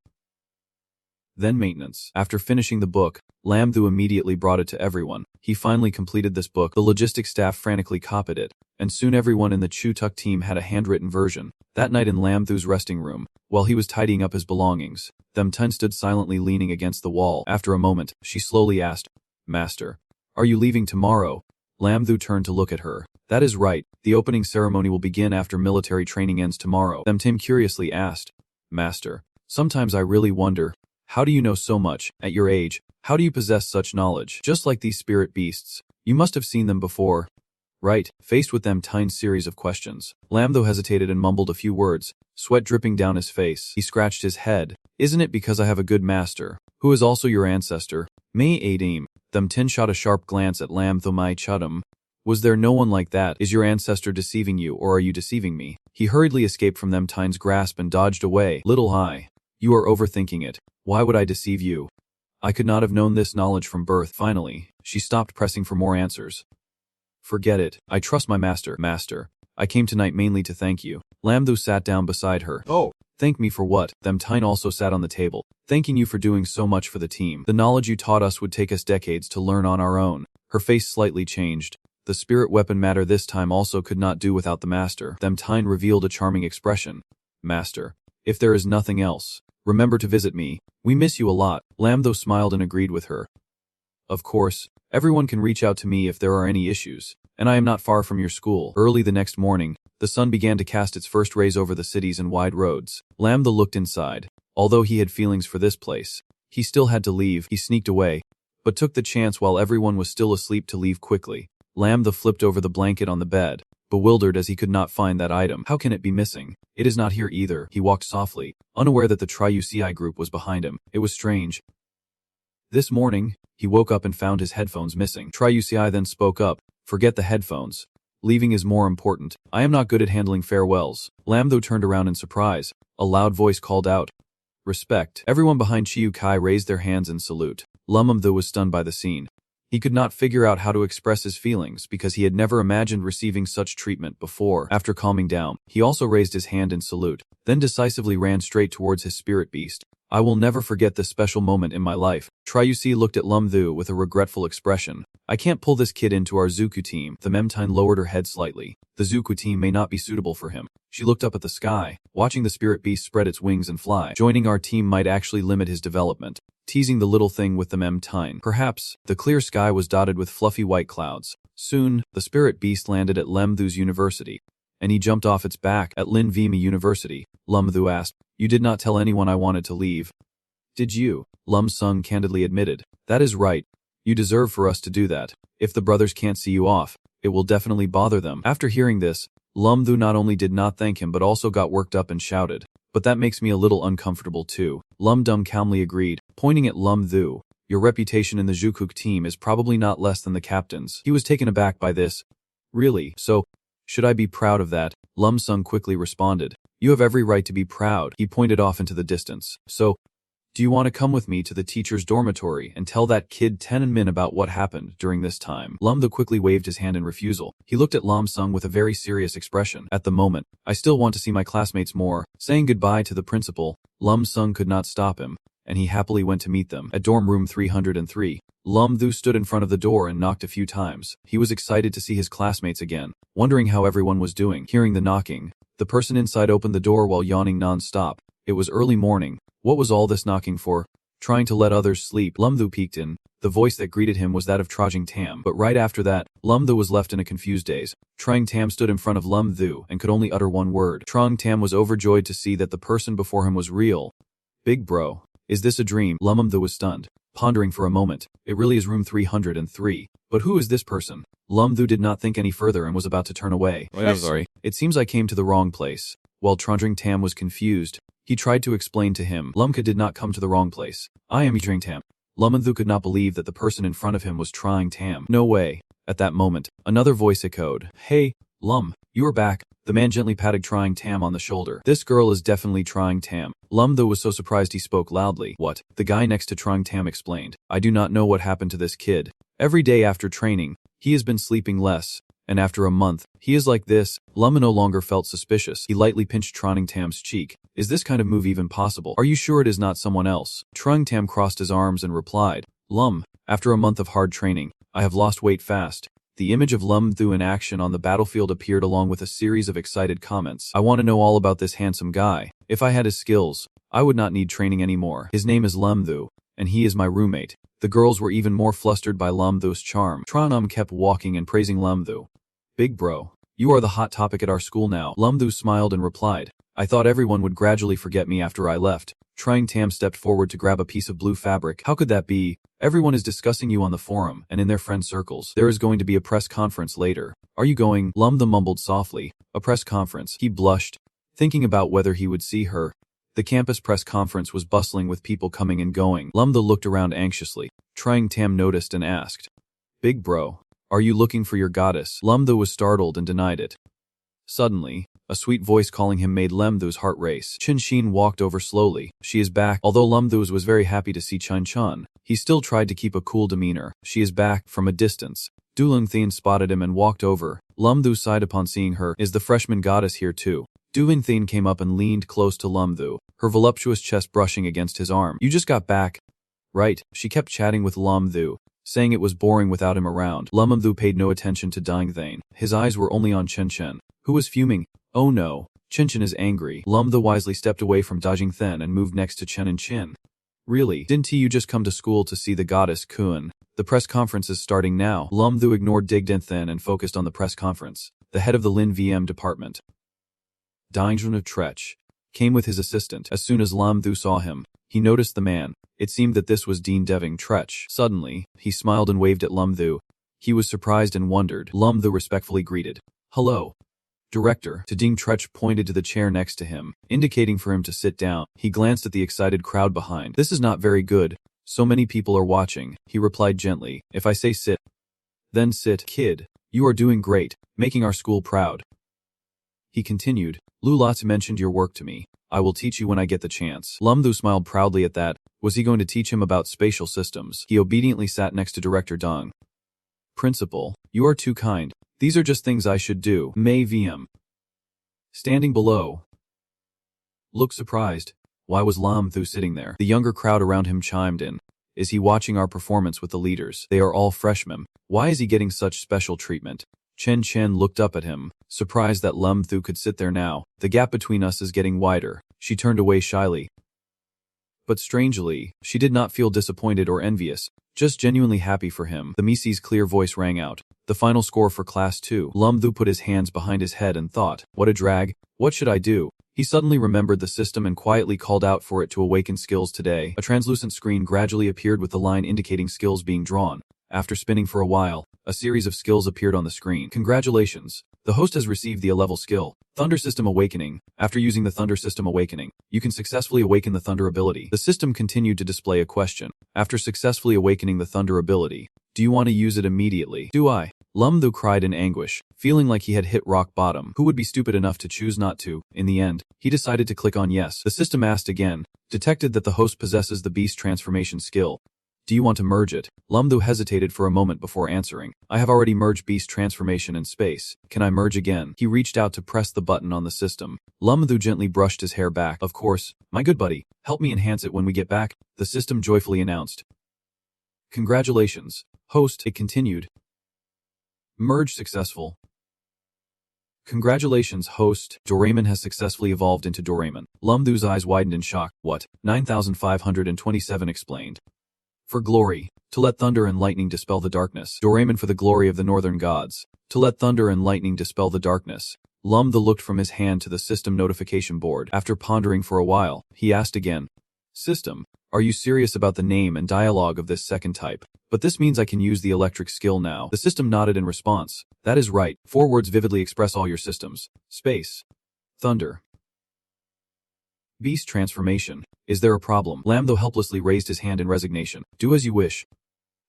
then maintenance. After finishing the book, Lam Thu immediately brought it to everyone. He finally completed this book. The logistics staff frantically copied it, and soon everyone in the Chutuk team had a handwritten version. That night in Lam Thu's resting room, while he was tidying up his belongings, Them Tun stood silently leaning against the wall. After a moment, she slowly asked, "Master, are you leaving tomorrow?" Lam Thu turned to look at her. "That is right. The opening ceremony will begin after military training ends tomorrow." Them Tim curiously asked, "Master, sometimes I really wonder, how do you know so much? At your age, how do you possess such knowledge? Just like these spirit beasts, you must have seen them before." Right, faced with Them Tine's series of questions, Lam Tho hesitated and mumbled a few words, sweat dripping down his face. He scratched his head. "Isn't it because I have a good master, who is also your ancestor? May Adim." Them Tin shot a sharp glance at Lam Tho Mai Chudam. "Was there no one like that? Is your ancestor deceiving you, or are you deceiving me?" He hurriedly escaped from Them Tine's grasp and dodged away. "Little Hai, you are overthinking it. Why would I deceive you? I could not have known this knowledge from birth." Finally, she stopped pressing for more answers. "Forget it. I trust my master." "Master, I came tonight mainly to thank you." Lam Thu sat down beside her. "Oh, thank me for what?" Them Tine also sat on the table. "Thanking you for doing so much for the team. The knowledge you taught us would take us decades to learn on our own." Her face slightly changed. The spirit weapon matter this time also could not do without the master. Them Tine revealed a charming expression. "Master, if there is nothing else, remember to visit me. We miss you a lot." Lam Tho smiled and agreed with her. "Of course, everyone can reach out to me if there are any issues, and I am not far from your school." Early the next morning, the sun began to cast its first rays over the cities and wide roads. Lam Tho looked inside. Although he had feelings for this place, he still had to leave. He sneaked away, but took the chance while everyone was still asleep to leave quickly. Lam Tho flipped over the blanket on the bed, bewildered as he could not find that item. How can it be missing? It is not here either. He walked softly, unaware that the Triuci group was behind him. It was strange. This morning, he woke up and found his headphones missing. Triuci then spoke up. "Forget the headphones. Leaving is more important. I am not good at handling farewells." Lam Tho turned around in surprise. A loud voice called out, "Respect." Everyone behind Chiu Kai raised their hands in salute. Lumam Tho was stunned by the scene. He could not figure out how to express his feelings because he had never imagined receiving such treatment before. After calming down, he also raised his hand in salute, then decisively ran straight towards his spirit beast. "I will never forget this special moment in my life." Triuci looked at Lum Thu with a regretful expression. "I can't pull this kid into our Zuku team." The Memtine lowered her head slightly. The Zuku team may not be suitable for him. She looked up at the sky, watching the spirit beast spread its wings and fly. Joining our team might actually limit his development. Teasing the little thing with the Memtine. Perhaps. The clear sky was dotted with fluffy white clouds. Soon, the spirit beast landed at Lem Thu's university, and he jumped off its back at Lin Vimy University. Lum Thu asked, "You did not tell anyone I wanted to leave, did you?" Lum Sung candidly admitted, "That is right. You deserve for us to do that. If the brothers can't see you off, it will definitely bother them." After hearing this, Lum Thu not only did not thank him but also got worked up and shouted, "But that makes me a little uncomfortable too." Lum Dum calmly agreed, pointing at Lum Thu. "Your reputation in the Zhukuk team is probably not less than the captain's." He was taken aback by this. "Really? So, should I be proud of that?" Lum Sung quickly responded. "You have every right to be proud." He pointed off into the distance. "So, do you want to come with me to the teacher's dormitory and tell that kid Ten Min about what happened during this time?" Lum Thu quickly waved his hand in refusal. He looked at Lam Sung with a very serious expression. "At the moment, I still want to see my classmates more." Saying goodbye to the principal, Lum Sung could not stop him, and he happily went to meet them. At dorm room 303, Lum Thu stood in front of the door and knocked a few times. He was excited to see his classmates again, wondering how everyone was doing. Hearing the knocking, the person inside opened the door while yawning non-stop. It was early morning. What was all this knocking for? Trying to let others sleep. Lum Thu peeked in. The voice that greeted him was that of Trajing Tam. But right after that, Lum Thu was left in a confused daze. Trang Tam stood in front of Lum Thu and could only utter one word. Trang Tam was overjoyed to see that the person before him was real. "Big bro, is this a dream?" Lum Thu was stunned, pondering for a moment. It really is room 303. But who is this person? Lum Thu did not think any further and was about to turn away. Wait, I'm sorry. "It seems I came to the wrong place." While Trundring Tam was confused, he tried to explain to him, Lumka did not come to the wrong place. I am Trundring Tam. Lumanthu could not believe that the person in front of him was Trying Tam. No way. At that moment, another voice echoed, Hey, Lum, you are back. The man gently patted Trying Tam on the shoulder. This girl is definitely Trying Tam. Lumthu was so surprised he spoke loudly. What? The guy next to Trying Tam explained. I do not know what happened to this kid. Every day after training, he has been sleeping less, and after a month, he is like this. Lum no longer felt suspicious. He lightly pinched Trying Tam's cheek. Is this kind of move even possible? Are you sure it is not someone else? Trying Tam crossed his arms and replied, Lum, after a month of hard training, I have lost weight fast. The image of Lumthu in action on the battlefield appeared along with a series of excited comments. I want to know all about this handsome guy. If I had his skills, I would not need training anymore. His name is Lumthu, and he is my roommate. The girls were even more flustered by Lumthu's charm. Tranam kept walking and praising Lumthu. Big bro, you are the hot topic at our school now. Lumthu smiled and replied, I thought everyone would gradually forget me after I left. Trying Tam stepped forward to grab a piece of blue fabric. How could that be? Everyone is discussing you on the forum and in their friend circles. There is going to be a press conference later. Are you going? Lumthu mumbled softly. A press conference. He blushed, thinking about whether he would see her. The campus press conference was bustling with people coming and going. Lumthu looked around anxiously. Trying Tam noticed and asked, Big bro, are you looking for your goddess? Lumthu was startled and denied it. Suddenly, a sweet voice calling him made Lumthu's heart race. Chin Shin walked over slowly. She is back. Although Lumthu was very happy to see Chin Chun, he still tried to keep a cool demeanor. She is back. From a distance, Dulung Thien spotted him and walked over. Lumthu sighed upon seeing her. Is the freshman goddess here too? Dulung Thien came up and leaned close to Lumthu, her voluptuous chest brushing against his arm. You just got back. Right. She kept chatting with Lumthu, saying it was boring without him around. Lumthu paid no attention to Dang Thane. His eyes were only on Chen Chen, who was fuming. Oh no, Chen Chen is angry. Lumthu wisely stepped away from Dajing Then and moved next to Chen and Chin. Really? Didn't you just come to school to see the goddess Kun? The press conference is starting now. Lumthu ignored Digden Then and focused on the press conference. The head of the Lin VM department, Daingjun of Trech, came with his assistant. As soon as Lumthu saw him, he noticed the man. It seemed that this was Dean Deving Trech. Suddenly, he smiled and waved at Lumthu. He was surprised and wondered. Lumthu respectfully greeted. Hello, Director. Dean Trech pointed to the chair next to him, indicating for him to sit down. He glanced at the excited crowd behind. This is not very good. So many people are watching, he replied gently. If I say sit, then sit. Kid, you are doing great, making our school proud. He continued, Lulatz mentioned your work to me. I will teach you when I get the chance. Lumthu smiled proudly at that. Was he going to teach him about spatial systems? He obediently sat next to Director Dong. Principal, you are too kind. These are just things I should do. May VM, standing below, looked surprised. Why was Lumthu sitting there? The younger crowd around him chimed in. Is he watching our performance with the leaders? They are all freshmen. Why is he getting such special treatment? Chen Chen looked up at him, surprised that Lumthu could sit there now. The gap between us is getting wider. She turned away shyly. But strangely, she did not feel disappointed or envious, just genuinely happy for him. The Misi's clear voice rang out. The final score for Class 2. Lumthu put his hands behind his head and thought, what a drag. What should I do? He suddenly remembered the system and quietly called out for it to awaken skills today. A translucent screen gradually appeared with the line indicating skills being drawn. After spinning for a while, a series of skills appeared on the screen. Congratulations. The host has received the A-level skill, Thunder System Awakening. After using the Thunder System Awakening, you can successfully awaken the Thunder ability. The system continued to display a question. After successfully awakening the Thunder ability, do you want to use it immediately? Do I? Lumthu cried in anguish, feeling like he had hit rock bottom. Who would be stupid enough to choose not to? In the end, he decided to click on yes. The system asked again, detected that the host possesses the Beast Transformation skill. Do you want to merge it? Lumthu hesitated for a moment before answering. I have already merged Beast Transformation in space. Can I merge again? He reached out to press the button on the system. Lumthu gently brushed his hair back. Of course, my good buddy. Help me enhance it when we get back, the system joyfully announced. Congratulations, host, it continued. Merge successful. Congratulations, host. Doraemon has successfully evolved into Doraemon. Lumthu's eyes widened in shock. What? 9527 explained. For glory, to let thunder and lightning dispel the darkness. Doraemon for the glory of the northern gods. To let thunder and lightning dispel the darkness. Lumthu looked from his hand to the system notification board. After pondering for a while, he asked again. System, are you serious about the name and dialogue of this second type? But this means I can use the electric skill now. The system nodded in response. That is right. 4 words vividly express all your systems. Space. Thunder. Beast transformation. Is there a problem? Lam Tho helplessly raised his hand in resignation. Do as you wish.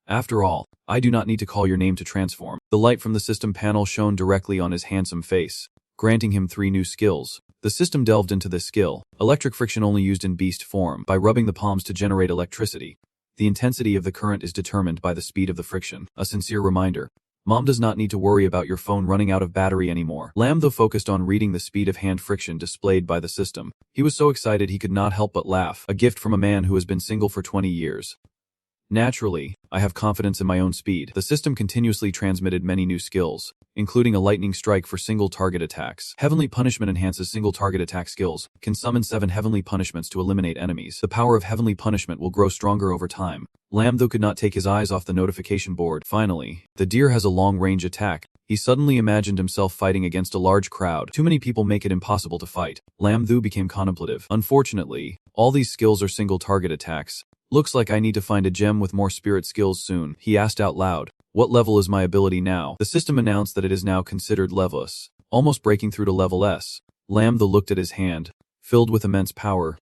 After all, I do not need to call your name to transform. The light from the system panel shone directly on his handsome face, granting him 3 new skills. The system delved into this skill, electric friction only used in beast form, by rubbing the palms to generate electricity. The intensity of the current is determined by the speed of the friction. A sincere reminder. Mom does not need to worry about your phone running out of battery anymore. Lam Tho focused on reading the speed of hand friction displayed by the system. He was so excited he could not help but laugh, a gift from a man who has been single for 20 years. Naturally, I have confidence in my own speed. The system continuously transmitted many new skills, including a lightning strike for single target attacks. Heavenly punishment enhances single target attack skills, can summon 7 heavenly punishments to eliminate enemies. The power of heavenly punishment will grow stronger over time. Lam Tho could not take his eyes off the notification board. Finally, the deer has a long-range attack. He suddenly imagined himself fighting against a large crowd. Too many people make it impossible to fight. Lam Tho became contemplative. Unfortunately, all these skills are single target attacks. Looks like I need to find a gem with more spirit skills soon. He asked out loud. What level is my ability now? The system announced that it is now considered level S, almost breaking through to level S. Lam Tho looked at his hand, filled with immense power,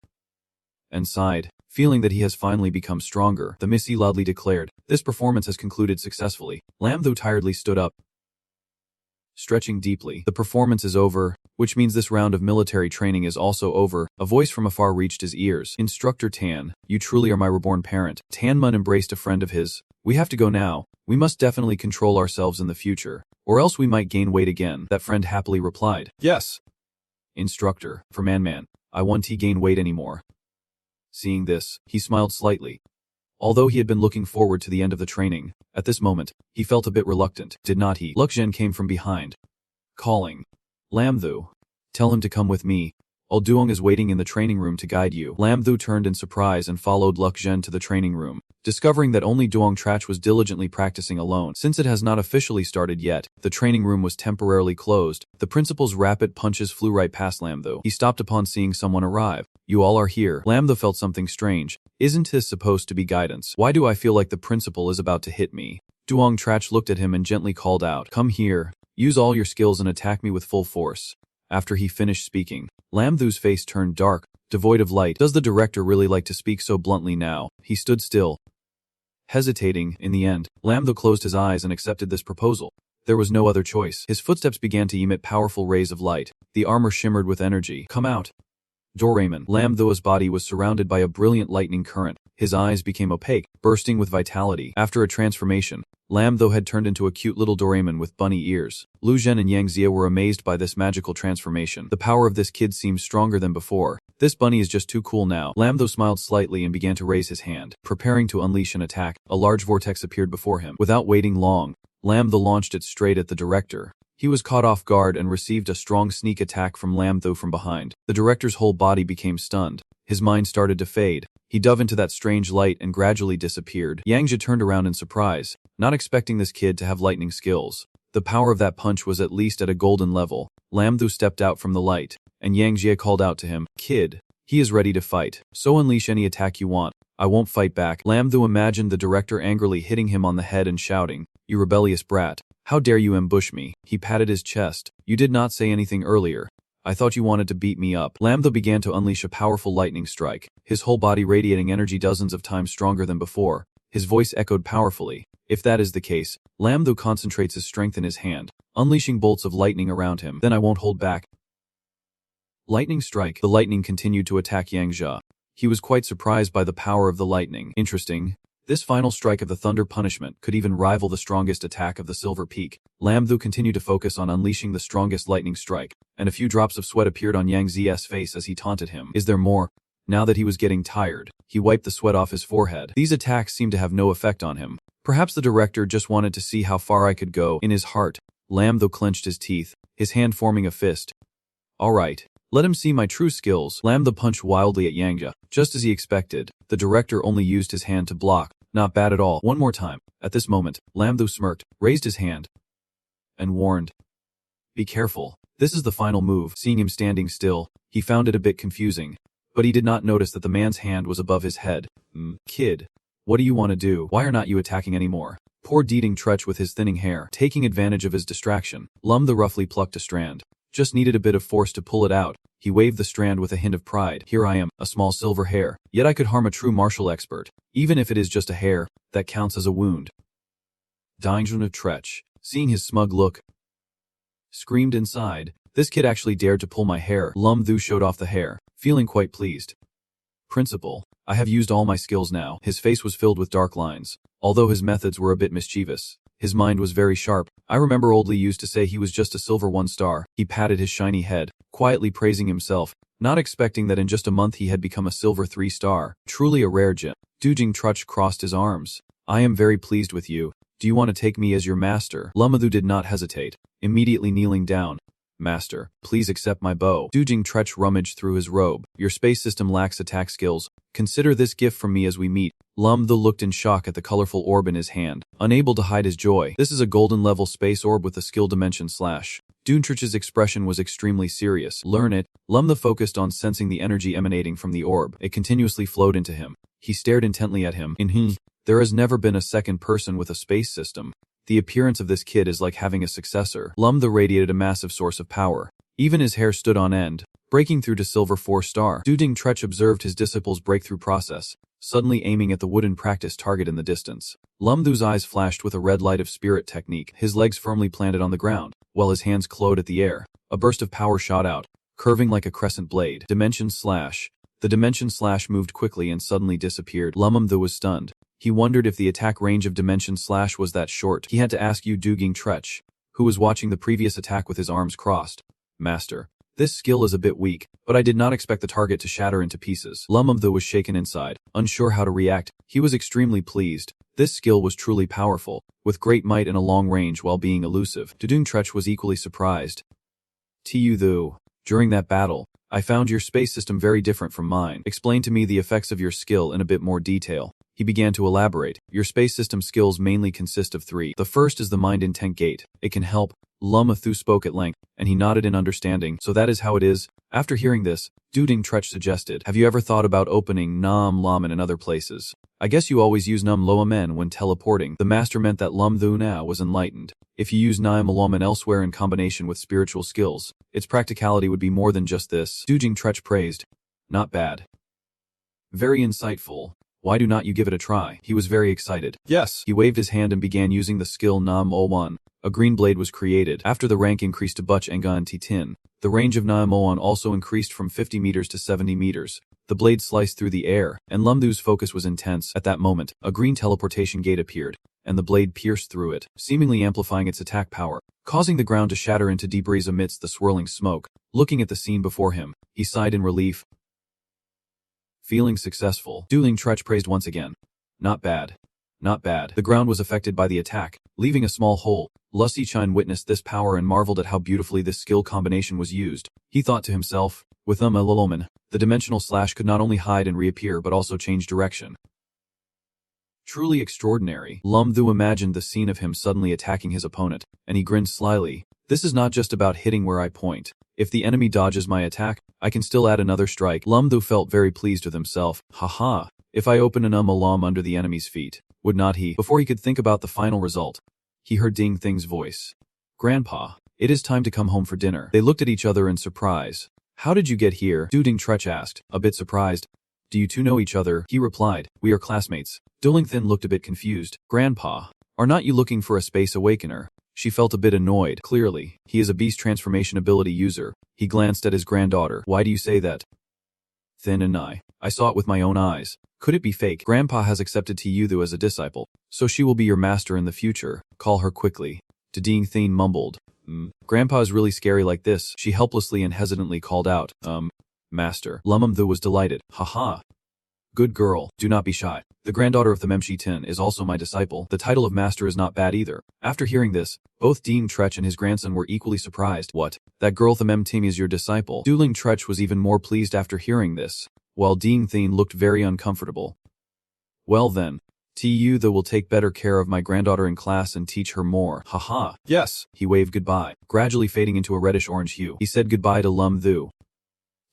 and sighed, feeling that he has finally become stronger. The Missy loudly declared, "This performance has concluded successfully." Lam Tho tiredly stood up, stretching deeply. The performance is over, which means this round of military training is also over. A voice from afar reached his ears. Instructor Tan, you truly are my reborn parent. Tan Mun embraced a friend of his. We have to go now. We must definitely control ourselves in the future, or else we might gain weight again. That friend happily replied. Yes. Instructor, for Man, I won't gain weight anymore. Seeing this, he smiled slightly. Although he had been looking forward to the end of the training, at this moment, he felt a bit reluctant, did not he? Luk Zhen came from behind, calling. Lam Tho, tell him to come with me. Ol Duong is waiting in the training room to guide you. Lam Tho turned in surprise and followed Luk Zhen to the training room, discovering that only Duong Trach was diligently practicing alone. Since it has not officially started yet, the training room was temporarily closed. The principal's rapid punches flew right past Lam Tho. He stopped upon seeing someone arrive. You all are here. Lam Tho felt something strange. Isn't this supposed to be guidance? Why do I feel like the principal is about to hit me? Duong Trach looked at him and gently called out, Come here, use all your skills and attack me with full force. After he finished speaking, Lam Tho's face turned dark, devoid of light. Does the director really like to speak so bluntly now? He stood still, hesitating. In the end, Lam Tho closed his eyes and accepted this proposal. There was no other choice. His footsteps began to emit powerful rays of light. The armor shimmered with energy. Come out. Doraemon. Lam Tho's body was surrounded by a brilliant lightning current. His eyes became opaque, bursting with vitality. After a transformation, Lam Tho had turned into a cute little Doraemon with bunny ears. Lu Zhen and Yang Xie were amazed by this magical transformation. The power of this kid seems stronger than before. This bunny is just too cool now. Lam Tho smiled slightly and began to raise his hand. Preparing to unleash an attack, a large vortex appeared before him. Without waiting long, Lam Tho launched it straight at the director. He was caught off guard and received a strong sneak attack from Lam Tho from behind. The director's whole body became stunned. His mind started to fade. He dove into that strange light and gradually disappeared. Yang Jie turned around in surprise, not expecting this kid to have lightning skills. The power of that punch was at least at a golden level. Lam Tho stepped out from the light, and Yang Jie called out to him, Kid, he is ready to fight, so unleash any attack you want. I won't fight back. Lam Tho imagined the director angrily hitting him on the head and shouting, You rebellious brat. How dare you ambush me? He patted his chest. You did not say anything earlier. I thought you wanted to beat me up. Lam Tho began to unleash a powerful lightning strike, his whole body radiating energy dozens of times stronger than before. His voice echoed powerfully. If that is the case, Lam Tho concentrates his strength in his hand, unleashing bolts of lightning around him. Then I won't hold back. Lightning strike. The lightning continued to attack Yang Jie. He was quite surprised by the power of the lightning. Interesting. This final strike of the thunder punishment could even rival the strongest attack of the Silver Peak. Lam Tho continued to focus on unleashing the strongest lightning strike, and a few drops of sweat appeared on Yang Zie's face as he taunted him. Is there more? Now that he was getting tired, he wiped the sweat off his forehead. These attacks seemed to have no effect on him. Perhaps the director just wanted to see how far I could go. In his heart, Lam Tho clenched his teeth, his hand forming a fist. Alright. Let him see my true skills. Lam Tho punched wildly at Yang Jie. Just as he expected, the director only used his hand to block. Not bad at all. One more time. At this moment, Lam Tho smirked, raised his hand, and warned. Be careful. This is the final move. Seeing him standing still, he found it a bit confusing. But he did not notice that the man's hand was above his head. Kid. What do you want to do? Why are not you attacking anymore? Poor Deeding Trech with his thinning hair. Taking advantage of his distraction, Lam Tho roughly plucked a strand. Just needed a bit of force to pull it out. He waved the strand with a hint of pride. Here I am, a small silver hair. Yet I could harm a true martial expert. Even if it is just a hair, that counts as a wound. Daingjun of Tretch, seeing his smug look, screamed inside. This kid actually dared to pull my hair. Lum Thu showed off the hair, feeling quite pleased. Principal, I have used all my skills now. His face was filled with dark lines. Although his methods were a bit mischievous, his mind was very sharp. I remember Old Lee used to say he was just a silver 1-star. He patted his shiny head, quietly praising himself, not expecting that in just a month he had become a silver 3-star. Truly a rare gem. Dujing Trutch crossed his arms. I am very pleased with you. Do you want to take me as your master? Lumathu did not hesitate, immediately kneeling down. Master, please accept my bow. Dujing Tretch rummaged through his robe. Your space system lacks attack skills. Consider this gift from me as we meet. Lum Thu looked in shock at the colorful orb in his hand, unable to hide his joy. This is a golden-level space orb with a skill dimension slash. Dune-Tretch's expression was extremely serious. Learn it. Lum Thu focused on sensing the energy emanating from the orb. It continuously flowed into him. He stared intently at him. There has never been a second person with a space system. The appearance of this kid is like having a successor. Lum Thu radiated a massive source of power. Even his hair stood on end, breaking through to silver 4-star. Dujing Tretch observed his disciple's breakthrough process, suddenly aiming at the wooden practice target in the distance. Lum Thu's eyes flashed with a red light of spirit technique, his legs firmly planted on the ground, while his hands clawed at the air. A burst of power shot out, curving like a crescent blade. Dimension slash. The dimension slash moved quickly and suddenly disappeared. Lum Thu was stunned. He wondered if the attack range of dimension slash was that short. He had to ask Dujing Tretch, who was watching the previous attack with his arms crossed. Master, this skill is a bit weak, but I did not expect the target to shatter into pieces. Lum Thu was shaken inside, unsure how to react. He was extremely pleased. This skill was truly powerful, with great might and a long range while being elusive. Dujing Tretch was equally surprised. Thu, during that battle, I found your space system very different from mine. Explain to me the effects of your skill in a bit more detail. He began to elaborate. Your space system skills mainly consist of 3. The first is the mind intent gate. It can help. Lum Thu spoke at length, and he nodded in understanding. So that is how it is. After hearing this, Dujing Tretch suggested, have you ever thought about opening Nam Lamen in other places? I guess you always use Nam Loamen when teleporting. The master meant that Lum Thu now was enlightened. If you use Nam Loamen elsewhere in combination with spiritual skills, its practicality would be more than just this. Dujing Tretch praised. Not bad. Very insightful. Why do not you give it a try? He was very excited. Yes. He waved his hand and began using the skill Nam O1. A green blade was created. After the rank increased to Butch Engan T10, the range of Nam O1 also increased from 50 meters to 70 meters. The blade sliced through the air, and Lum Thu's focus was intense. At that moment, a green teleportation gate appeared, and the blade pierced through it, seemingly amplifying its attack power, causing the ground to shatter into debris amidst the swirling smoke. Looking at the scene before him, he sighed in relief. Feeling successful, Dujing Tretch praised once again. Not bad. Not bad. The ground was affected by the attack, leaving a small hole. Lusty Chine witnessed this power and marveled at how beautifully this skill combination was used. He thought to himself, with Loloman, the dimensional slash could not only hide and reappear but also change direction. Truly extraordinary. Lum Thu imagined the scene of him suddenly attacking his opponent, and he grinned slyly. This is not just about hitting where I point. If the enemy dodges my attack, I can still add another strike. Lum Thu felt very pleased with himself. Haha, if I open an alarm under the enemy's feet, would not he? Before he could think about the final result, he heard Ding Thing's voice. Grandpa, it is time to come home for dinner. They looked at each other in surprise. How did you get here? Dujing Tretch asked, a bit surprised. Do you two know each other? He replied, we are classmates. Duling Thin looked a bit confused. Grandpa, are not you looking for a space awakener? She felt a bit annoyed. Clearly, he is a beast transformation ability user. He glanced at his granddaughter. Why do you say that? Thin and I saw it with my own eyes. Could it be fake? Grandpa has accepted Tiyuthu as a disciple, so she will be your master in the future. Call her quickly. Ding Thin mumbled. Grandpa is really scary like this. She helplessly and hesitantly called out, Master. Lum Thu was delighted. Haha. Good girl, do not be shy. The granddaughter of the Memshi Tin is also my disciple. The title of master is not bad either. After hearing this, both Ding Tretch and his grandson were equally surprised. What? That girl Thamem Tim is your disciple? Dujing Tretch was even more pleased after hearing this, while Ding Thin looked very uncomfortable. Well then, Tiyuthu will take better care of my granddaughter in class and teach her more. Haha. Yes. He waved goodbye, gradually fading into a reddish-orange hue. He said goodbye to Lum Thu.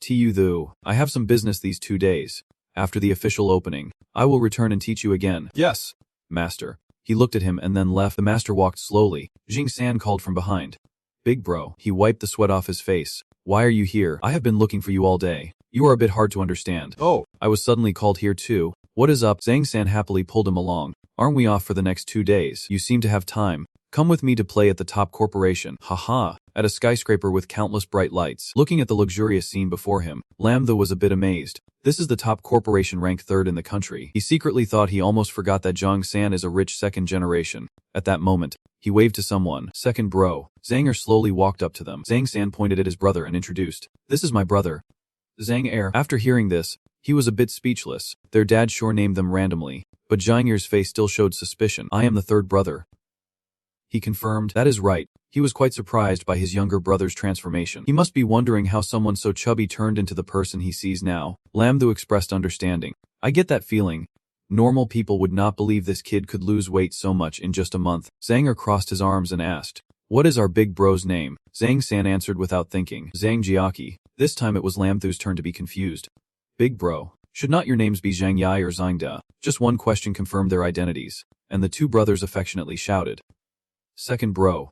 Tiyuthu, I have some business these 2 days. After the official opening, I will return and teach you again. Yes, master. He looked at him and then left. The master walked slowly. Jing San called from behind. Big bro. He wiped the sweat off his face. Why are you here? I have been looking for you all day. You are a bit hard to understand. Oh. I was suddenly called here too. What is up? Zhang-san happily pulled him along. Aren't we off for the next 2 days? You seem to have time. Come with me to play at the top corporation. Haha. At a skyscraper with countless bright lights. Looking at the luxurious scene before him, Lamtho was a bit amazed. This is the top corporation ranked 3rd in the country. He secretly thought he almost forgot that Zhang-san is a rich 2nd generation. At that moment, he waved to someone. Second bro. Zanger slowly walked up to them. Zhang-san pointed at his brother and introduced. This is my brother. Zhang Er. After hearing this, he was a bit speechless. Their dad sure named them randomly, but Zhang Er's face still showed suspicion. I am the 3rd brother. He confirmed. That is right. He was quite surprised by his younger brother's transformation. He must be wondering how someone so chubby turned into the person he sees now. Lamtho expressed understanding. I get that feeling. Normal people would not believe this kid could lose weight so much in just a month. Zanger crossed his arms and asked, what is our big bro's name? Zhang-san answered without thinking. Zhang Jiaki. This time it was Lamtho's turn to be confused. Big bro. Should not your names be Zhang Yai or Zhangda? Just one question confirmed their identities, and the two brothers affectionately shouted. Second bro.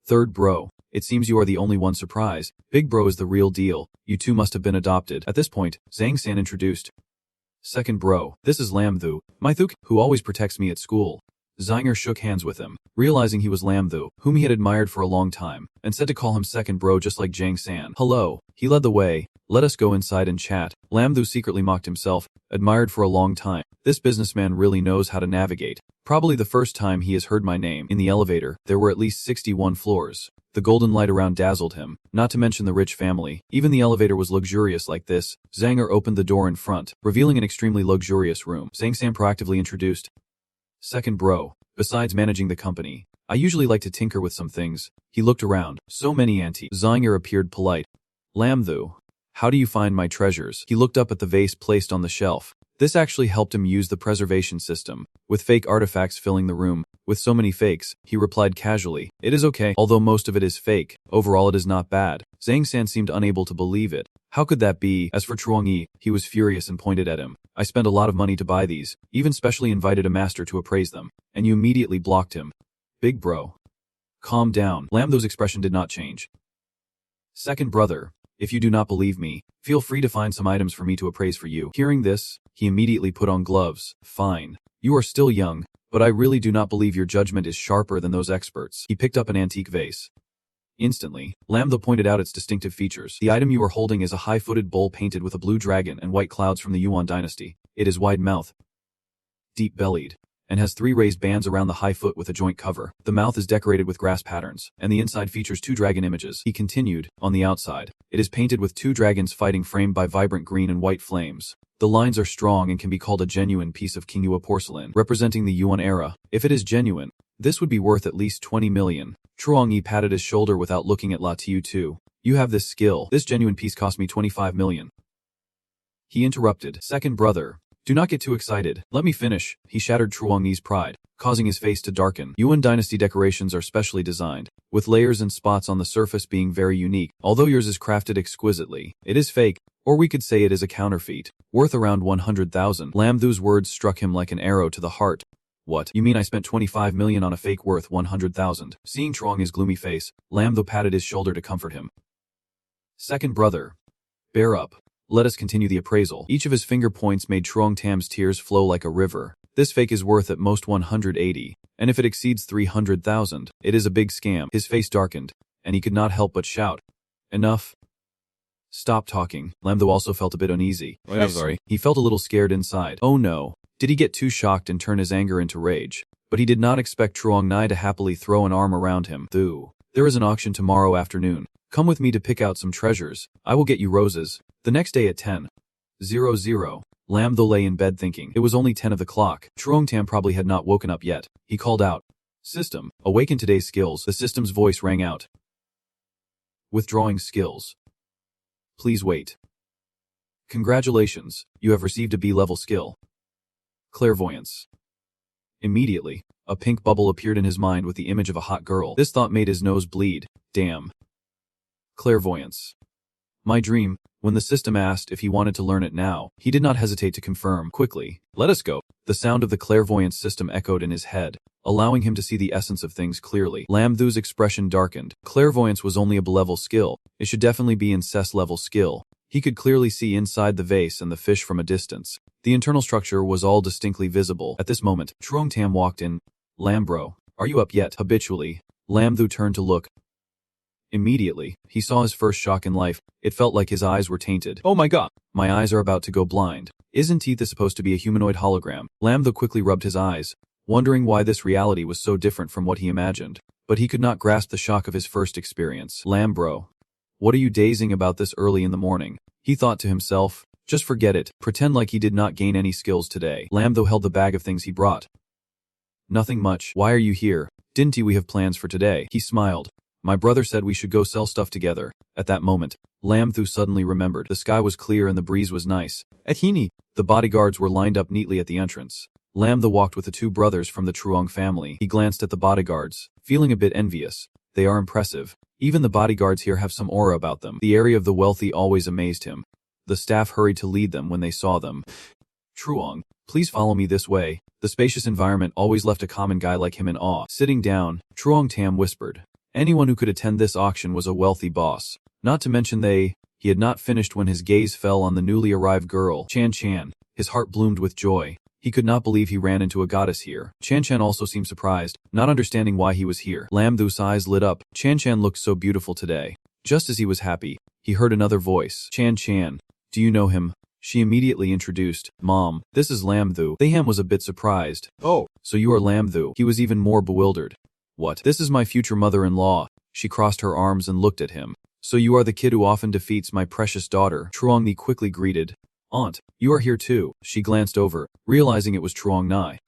Third bro. It seems you are the only one surprised. Big bro is the real deal. You two must have been adopted. At this point, Zhang-san introduced. Second bro. This is Lamtho, my Thuk, who always protects me at school. Zanger shook hands with him, realizing he was Lamtho, whom he had admired for a long time, and said to call him second bro just like Zhang-san. Hello. He led the way. Let us go inside and chat. Lamtho secretly mocked himself, admired for a long time. This businessman really knows how to navigate. Probably the first time he has heard my name. In the elevator, there were at least 61 floors. The golden light around dazzled him, not to mention the rich family. Even the elevator was luxurious like this. Zanger opened the door in front, revealing an extremely luxurious room. Zhang-san proactively introduced. Second bro. Besides managing the company, I usually like to tinker with some things. He looked around. So many antiques. Zanger appeared polite. Lamtho. How do you find my treasures? He looked up at the vase placed on the shelf. This actually helped him use the preservation system, with fake artifacts filling the room. With so many fakes, he replied casually, it is okay, although most of it is fake. Overall it is not bad. Zhang-san seemed unable to believe it. How could that be? As for Chuang-yi, he was furious and pointed at him. I spent a lot of money to buy these, even specially invited a master to appraise them, and you immediately blocked him. Big bro. Calm down. Lamtho's expression did not change. Second brother. If you do not believe me, feel free to find some items for me to appraise for you. Hearing this, he immediately put on gloves. Fine. You are still young, but I really do not believe your judgment is sharper than those experts. He picked up an antique vase. Instantly, Lamtho pointed out its distinctive features. The item you are holding is a high-footed bowl painted with a blue dragon and white clouds from the Yuan dynasty. It is wide-mouthed, deep-bellied, and has 3 raised bands around the high foot with a joint cover. The mouth is decorated with grass patterns, and the inside features 2 dragon images. He continued, on the outside, it is painted with 2 dragons fighting framed by vibrant green and white flames. The lines are strong and can be called a genuine piece of Qinghua porcelain, representing the Yuan era. If it is genuine, this would be worth at least 20 million. Chuang-yi patted his shoulder without looking at La Tiu too. You have this skill. This genuine piece cost me 25 million. He interrupted. Second brother. Do not get too excited. Let me finish. He shattered Chuang-yi's pride, causing his face to darken. Yuan dynasty decorations are specially designed, with layers and spots on the surface being very unique. Although yours is crafted exquisitely, it is fake, or we could say it is a counterfeit, worth around 100,000. Lamtho's words struck him like an arrow to the heart. What? You mean I spent 25 million on a fake worth 100,000? Seeing Chuang-yi's gloomy face, Lamtho patted his shoulder to comfort him. Second brother. Bear up. Let us continue the appraisal. Each of his finger points made Truong Tam's tears flow like a river. This fake is worth at most 180, and if it exceeds 300,000, it is a big scam. His face darkened, and he could not help but shout. Enough. Stop talking. Lamtho also felt a bit uneasy. I'm sorry. He felt a little scared inside. Oh no. Did he get too shocked and turn his anger into rage? But he did not expect Truong Nai to happily throw an arm around him. There is an auction tomorrow afternoon. Come with me to pick out some treasures. I will get you roses. The next day at 10:00. Lamtho lay in bed thinking. It was only 10 of the clock. Truong Tam probably had not woken up yet. He called out. System, awaken today's skills. The system's voice rang out. Withdrawing skills. Please wait. Congratulations, you have received a B-level skill. Clairvoyance. Immediately, a pink bubble appeared in his mind with the image of a hot girl. This thought made his nose bleed. Damn. Clairvoyance. My dream. When the system asked if he wanted to learn it now, he did not hesitate to confirm quickly. Let us go. The sound of the clairvoyance system echoed in his head, allowing him to see the essence of things clearly. Lam Thu's expression darkened. Clairvoyance was only a B-level skill. It should definitely be incest level skill. He could clearly see inside the vase and the fish from a distance. The internal structure was all distinctly visible. At this moment, Truong Tam walked in. Lam bro, are you up yet? Habitually, Lam Thu turned to look. Immediately, he saw his first shock in life. It felt like his eyes were tainted. Oh my god, my eyes are about to go blind. Isn't this supposed to be a humanoid hologram? Lam Thu quickly rubbed his eyes, wondering why this reality was so different from what he imagined. But he could not grasp the shock of his first experience. Lam bro, what are you dazing about this early in the morning? He thought to himself. Just forget it. Pretend like he did not gain any skills today. Lam Thu held the bag of things he brought. Nothing much. Why are you here? Didn't we have plans for today? He smiled. My brother said we should go sell stuff together. At that moment, Lam Thu suddenly remembered. The sky was clear and the breeze was nice. At Hini, the bodyguards were lined up neatly at the entrance. Lam Thu walked with the two brothers from the Truong family. He glanced at the bodyguards, feeling a bit envious. They are impressive. Even the bodyguards here have some aura about them. The area of the wealthy always amazed him. The staff hurried to lead them when they saw them. Truong, please follow me this way. The spacious environment always left a common guy like him in awe. Sitting down, Truong Tam whispered. Anyone who could attend this auction was a wealthy boss. Not to mention he had not finished when his gaze fell on the newly arrived girl, Chan Chan. His heart bloomed with joy. He could not believe he ran into a goddess here. Chan Chan also seemed surprised, not understanding why he was here. Lam Thu's eyes lit up. Chan Chan looked so beautiful today. Just as he was happy, he heard another voice. Chan Chan, do you know him? She immediately introduced. Mom, this is Lam Thu. Thayam was a bit surprised. Oh, so you are Lam Thu. He was even more bewildered. What? This is my future mother-in-law. She crossed her arms and looked at him. So you are the kid who often defeats my precious daughter. Truong Ni quickly greeted. Aunt, you are here too. She glanced over, realizing it was Truong Nai.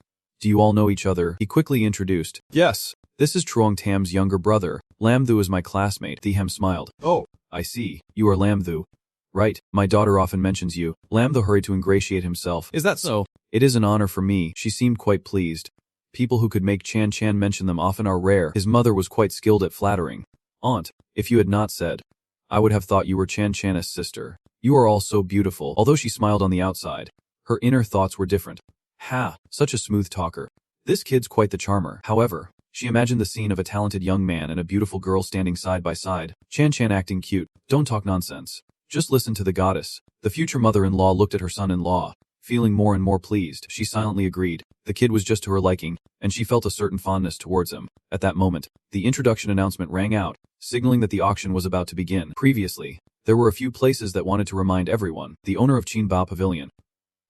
Do you all know each other? He quickly introduced. Yes. This is Truong Tam's younger brother. Lam Thu is my classmate. Thayam smiled. Oh, I see. You are Lam Thu. Right, my daughter often mentions you. Lam Thu hurried to ingratiate himself. Is that so? It is an honor for me. She seemed quite pleased. People who could make Chan Chan mention them often are rare. His mother was quite skilled at flattering. Aunt, if you had not said, I would have thought you were Chan Chan's sister. You are all so beautiful. Although she smiled on the outside, her inner thoughts were different. Ha, such a smooth talker. This kid's quite the charmer. However, she imagined the scene of a talented young man and a beautiful girl standing side by side. Chan Chan acting cute. Don't talk nonsense. Just listen to the goddess. The future mother-in-law looked at her son-in-law. Feeling more and more pleased, she silently agreed. The kid was just to her liking, and she felt a certain fondness towards him. At that moment, the introduction announcement rang out, signaling that the auction was about to begin. Previously, there were a few places that wanted to remind everyone. The owner of Qinbao Pavilion,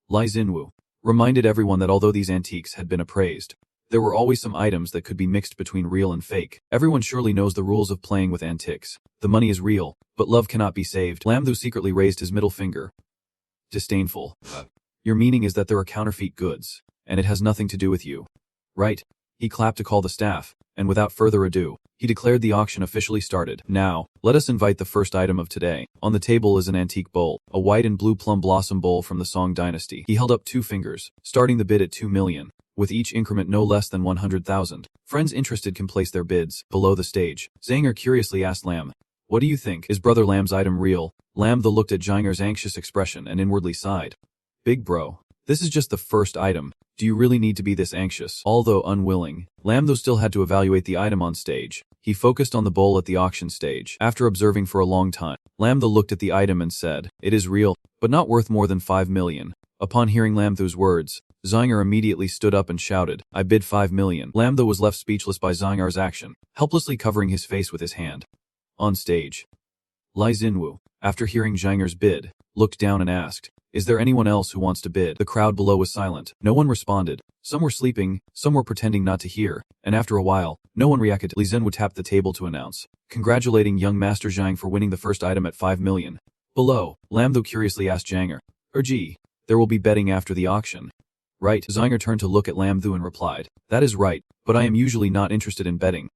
Lai Xinwu, reminded everyone that although these antiques had been appraised, there were always some items that could be mixed between real and fake. Everyone surely knows the rules of playing with antiques. The money is real, but love cannot be saved. Lam Thu secretly raised his middle finger. Disdainful. Your meaning is that there are counterfeit goods, and it has nothing to do with you. Right? He clapped to call the staff, and without further ado, he declared the auction officially started. Now, let us invite the first item of today. On the table is an antique bowl, a white and blue plum blossom bowl from the Song dynasty. He held up 2 fingers, starting the bid at 2 million, with each increment no less than 100,000. Friends interested can place their bids. Below the stage, Zanger curiously asked Lam, what do you think? Is Brother Lam's item real? Lam Thu looked at Zanger's anxious expression and inwardly sighed. Big bro, this is just the first item. Do you really need to be this anxious? Although unwilling, Lam Thu still had to evaluate the item on stage. He focused on the bowl at the auction stage. After observing for a long time, Lam Thu looked at the item and said, it is real, but not worth more than 5 million. Upon hearing Lam Thu's words, Zanger immediately stood up and shouted, I bid 5 million. Lam Thu was left speechless by Zanger's action, helplessly covering his face with his hand. On stage, Lai Xinwu, after hearing Zanger's bid, looked down and asked, is there anyone else who wants to bid? The crowd below was silent. No one responded. Some were sleeping, some were pretending not to hear, and after a while, no one reacted. Li Zhenwu tapped the table to announce, congratulating young Master Zhang for winning the first item at 5 million. Below, Lam Thu curiously asked Zanger, gee, there will be betting after the auction. Right. Zanger turned to look at Lam Thu and replied, that is right, but I am usually not interested in betting.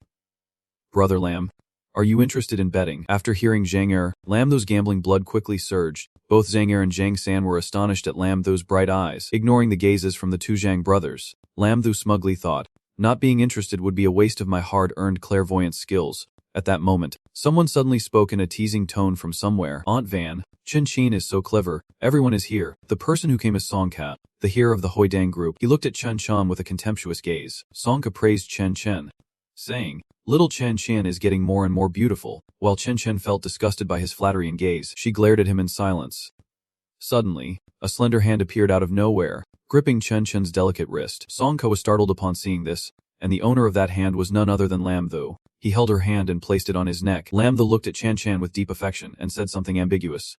Brother Lam, are you interested in betting? After hearing Zanger, Lam Thu's gambling blood quickly surged. Both Zanger and Zhang San were astonished at Lam Thu's bright eyes. Ignoring the gazes from the two Zhang brothers, Lam Thu smugly thought, not being interested would be a waste of my hard-earned clairvoyance skills. At that moment, someone suddenly spoke in a teasing tone from somewhere. Aunt Van, Chen Qin is so clever. Everyone is here. The person who came as Songka, the hero of the Hoidang group. He looked at Chen Chen with a contemptuous gaze. Songka praised Chen Chen, saying, "Little Chen Chen is getting more and more beautiful." While Chen Chen felt disgusted by his flattery and gaze, she glared at him in silence. Suddenly, a slender hand appeared out of nowhere, gripping Chen Chen's delicate wrist. Songka was startled upon seeing this, and the owner of that hand was none other than Lam Thu. He held her hand and placed it on his neck. Lam Thu looked at Chan Chan with deep affection and said something ambiguous.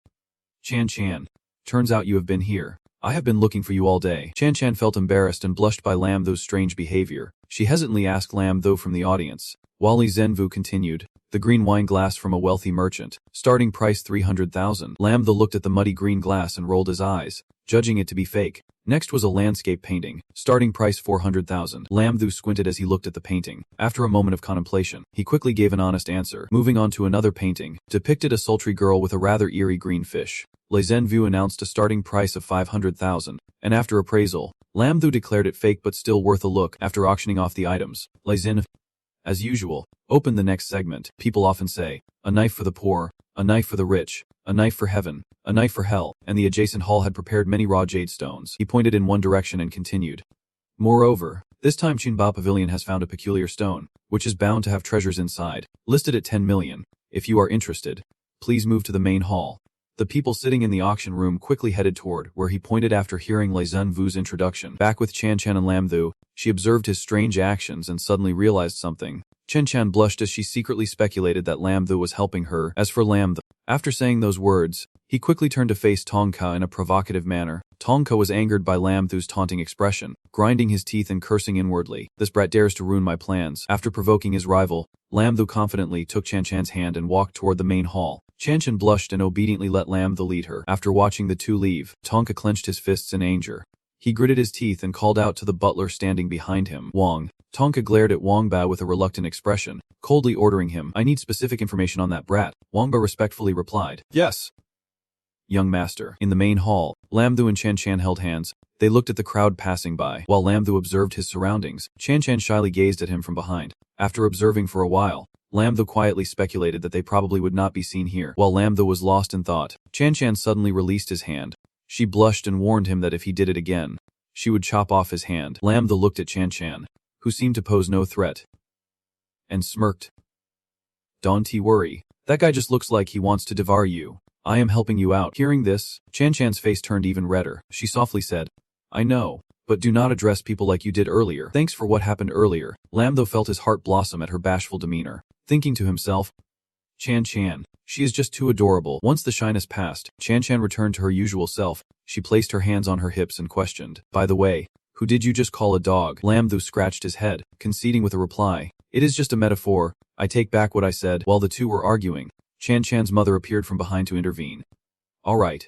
"Chan Chan, turns out you have been here. I have been looking for you all day." Chan Chan felt embarrassed and blushed by Lam Thu's strange behavior. She hesitantly asked Lam Thu from the audience. Wali Zhenvu continued, "The green wine glass from a wealthy merchant. Starting price 300,000. Lam Thu looked at the muddy green glass and rolled his eyes, judging it to be fake. Next was a landscape painting. Starting price 400,000. Lam Thu squinted as he looked at the painting. After a moment of contemplation, he quickly gave an honest answer. Moving on to another painting, depicted a sultry girl with a rather eerie green fish. Le Zhenvu announced a starting price of 500,000, and after appraisal, Lam Thu declared it fake but still worth a look. After auctioning off the items, Le Zhenvu, as usual, opened the next segment. People often say, "A knife for the poor, a knife for the rich, a knife for heaven, a knife for hell," and the adjacent hall had prepared many raw jade stones. He pointed in one direction and continued. "Moreover, this time Qinba Pavilion has found a peculiar stone, which is bound to have treasures inside, listed at 10 million. If you are interested, please move to the main hall." The people sitting in the auction room quickly headed toward where he pointed after hearing Le Zhenvu's introduction. Back with Chan Chan and Lam Thu, she observed his strange actions and suddenly realized something. Chen Chan blushed as she secretly speculated that Lam Thu was helping her. As for Lam Thu, after saying those words, he quickly turned to face Tongka in a provocative manner. Tongka was angered by Lam Thu's taunting expression, grinding his teeth and cursing inwardly. "This brat dares to ruin my plans." After provoking his rival, Lam Thu confidently took Chan Chan's hand and walked toward the main hall. Chan Chan blushed and obediently let Lam Thu lead her. After watching the two leave, Tongka clenched his fists in anger. He gritted his teeth and called out to the butler standing behind him. "Wang." Tongka glared at Wang Bao with a reluctant expression, coldly ordering him, "I need specific information on that brat." Wang Bao respectfully replied, "Yes, young master." In the main hall, Lam Thu and Chan Chan held hands. They looked at the crowd passing by. While Lam Thu observed his surroundings, Chan Chan shyly gazed at him from behind. After observing for a while, Lam Thu quietly speculated that they probably would not be seen here. While Lam Thu was lost in thought, Chan Chan suddenly released his hand. She blushed and warned him that if he did it again, she would chop off his hand. Lam Thu looked at Chan Chan, who seemed to pose no threat, and smirked. "Don't worry, that guy just looks like he wants to devour you. I am helping you out." Hearing this, Chan Chan's face turned even redder. She softly said, "I know, but do not address people like you did earlier." Thanks for what happened earlier. Lam Thu felt his heart blossom at her bashful demeanor, thinking to himself, "Chan Chan, she is just too adorable." Once the shyness passed, Chan Chan returned to her usual self. She placed her hands on her hips and questioned, "By the way, who did you just call a dog?" Lam Thu scratched his head, conceding with a reply, "It is just a metaphor. I take back what I said." While the two were arguing, Chan Chan's mother appeared from behind to intervene. All right.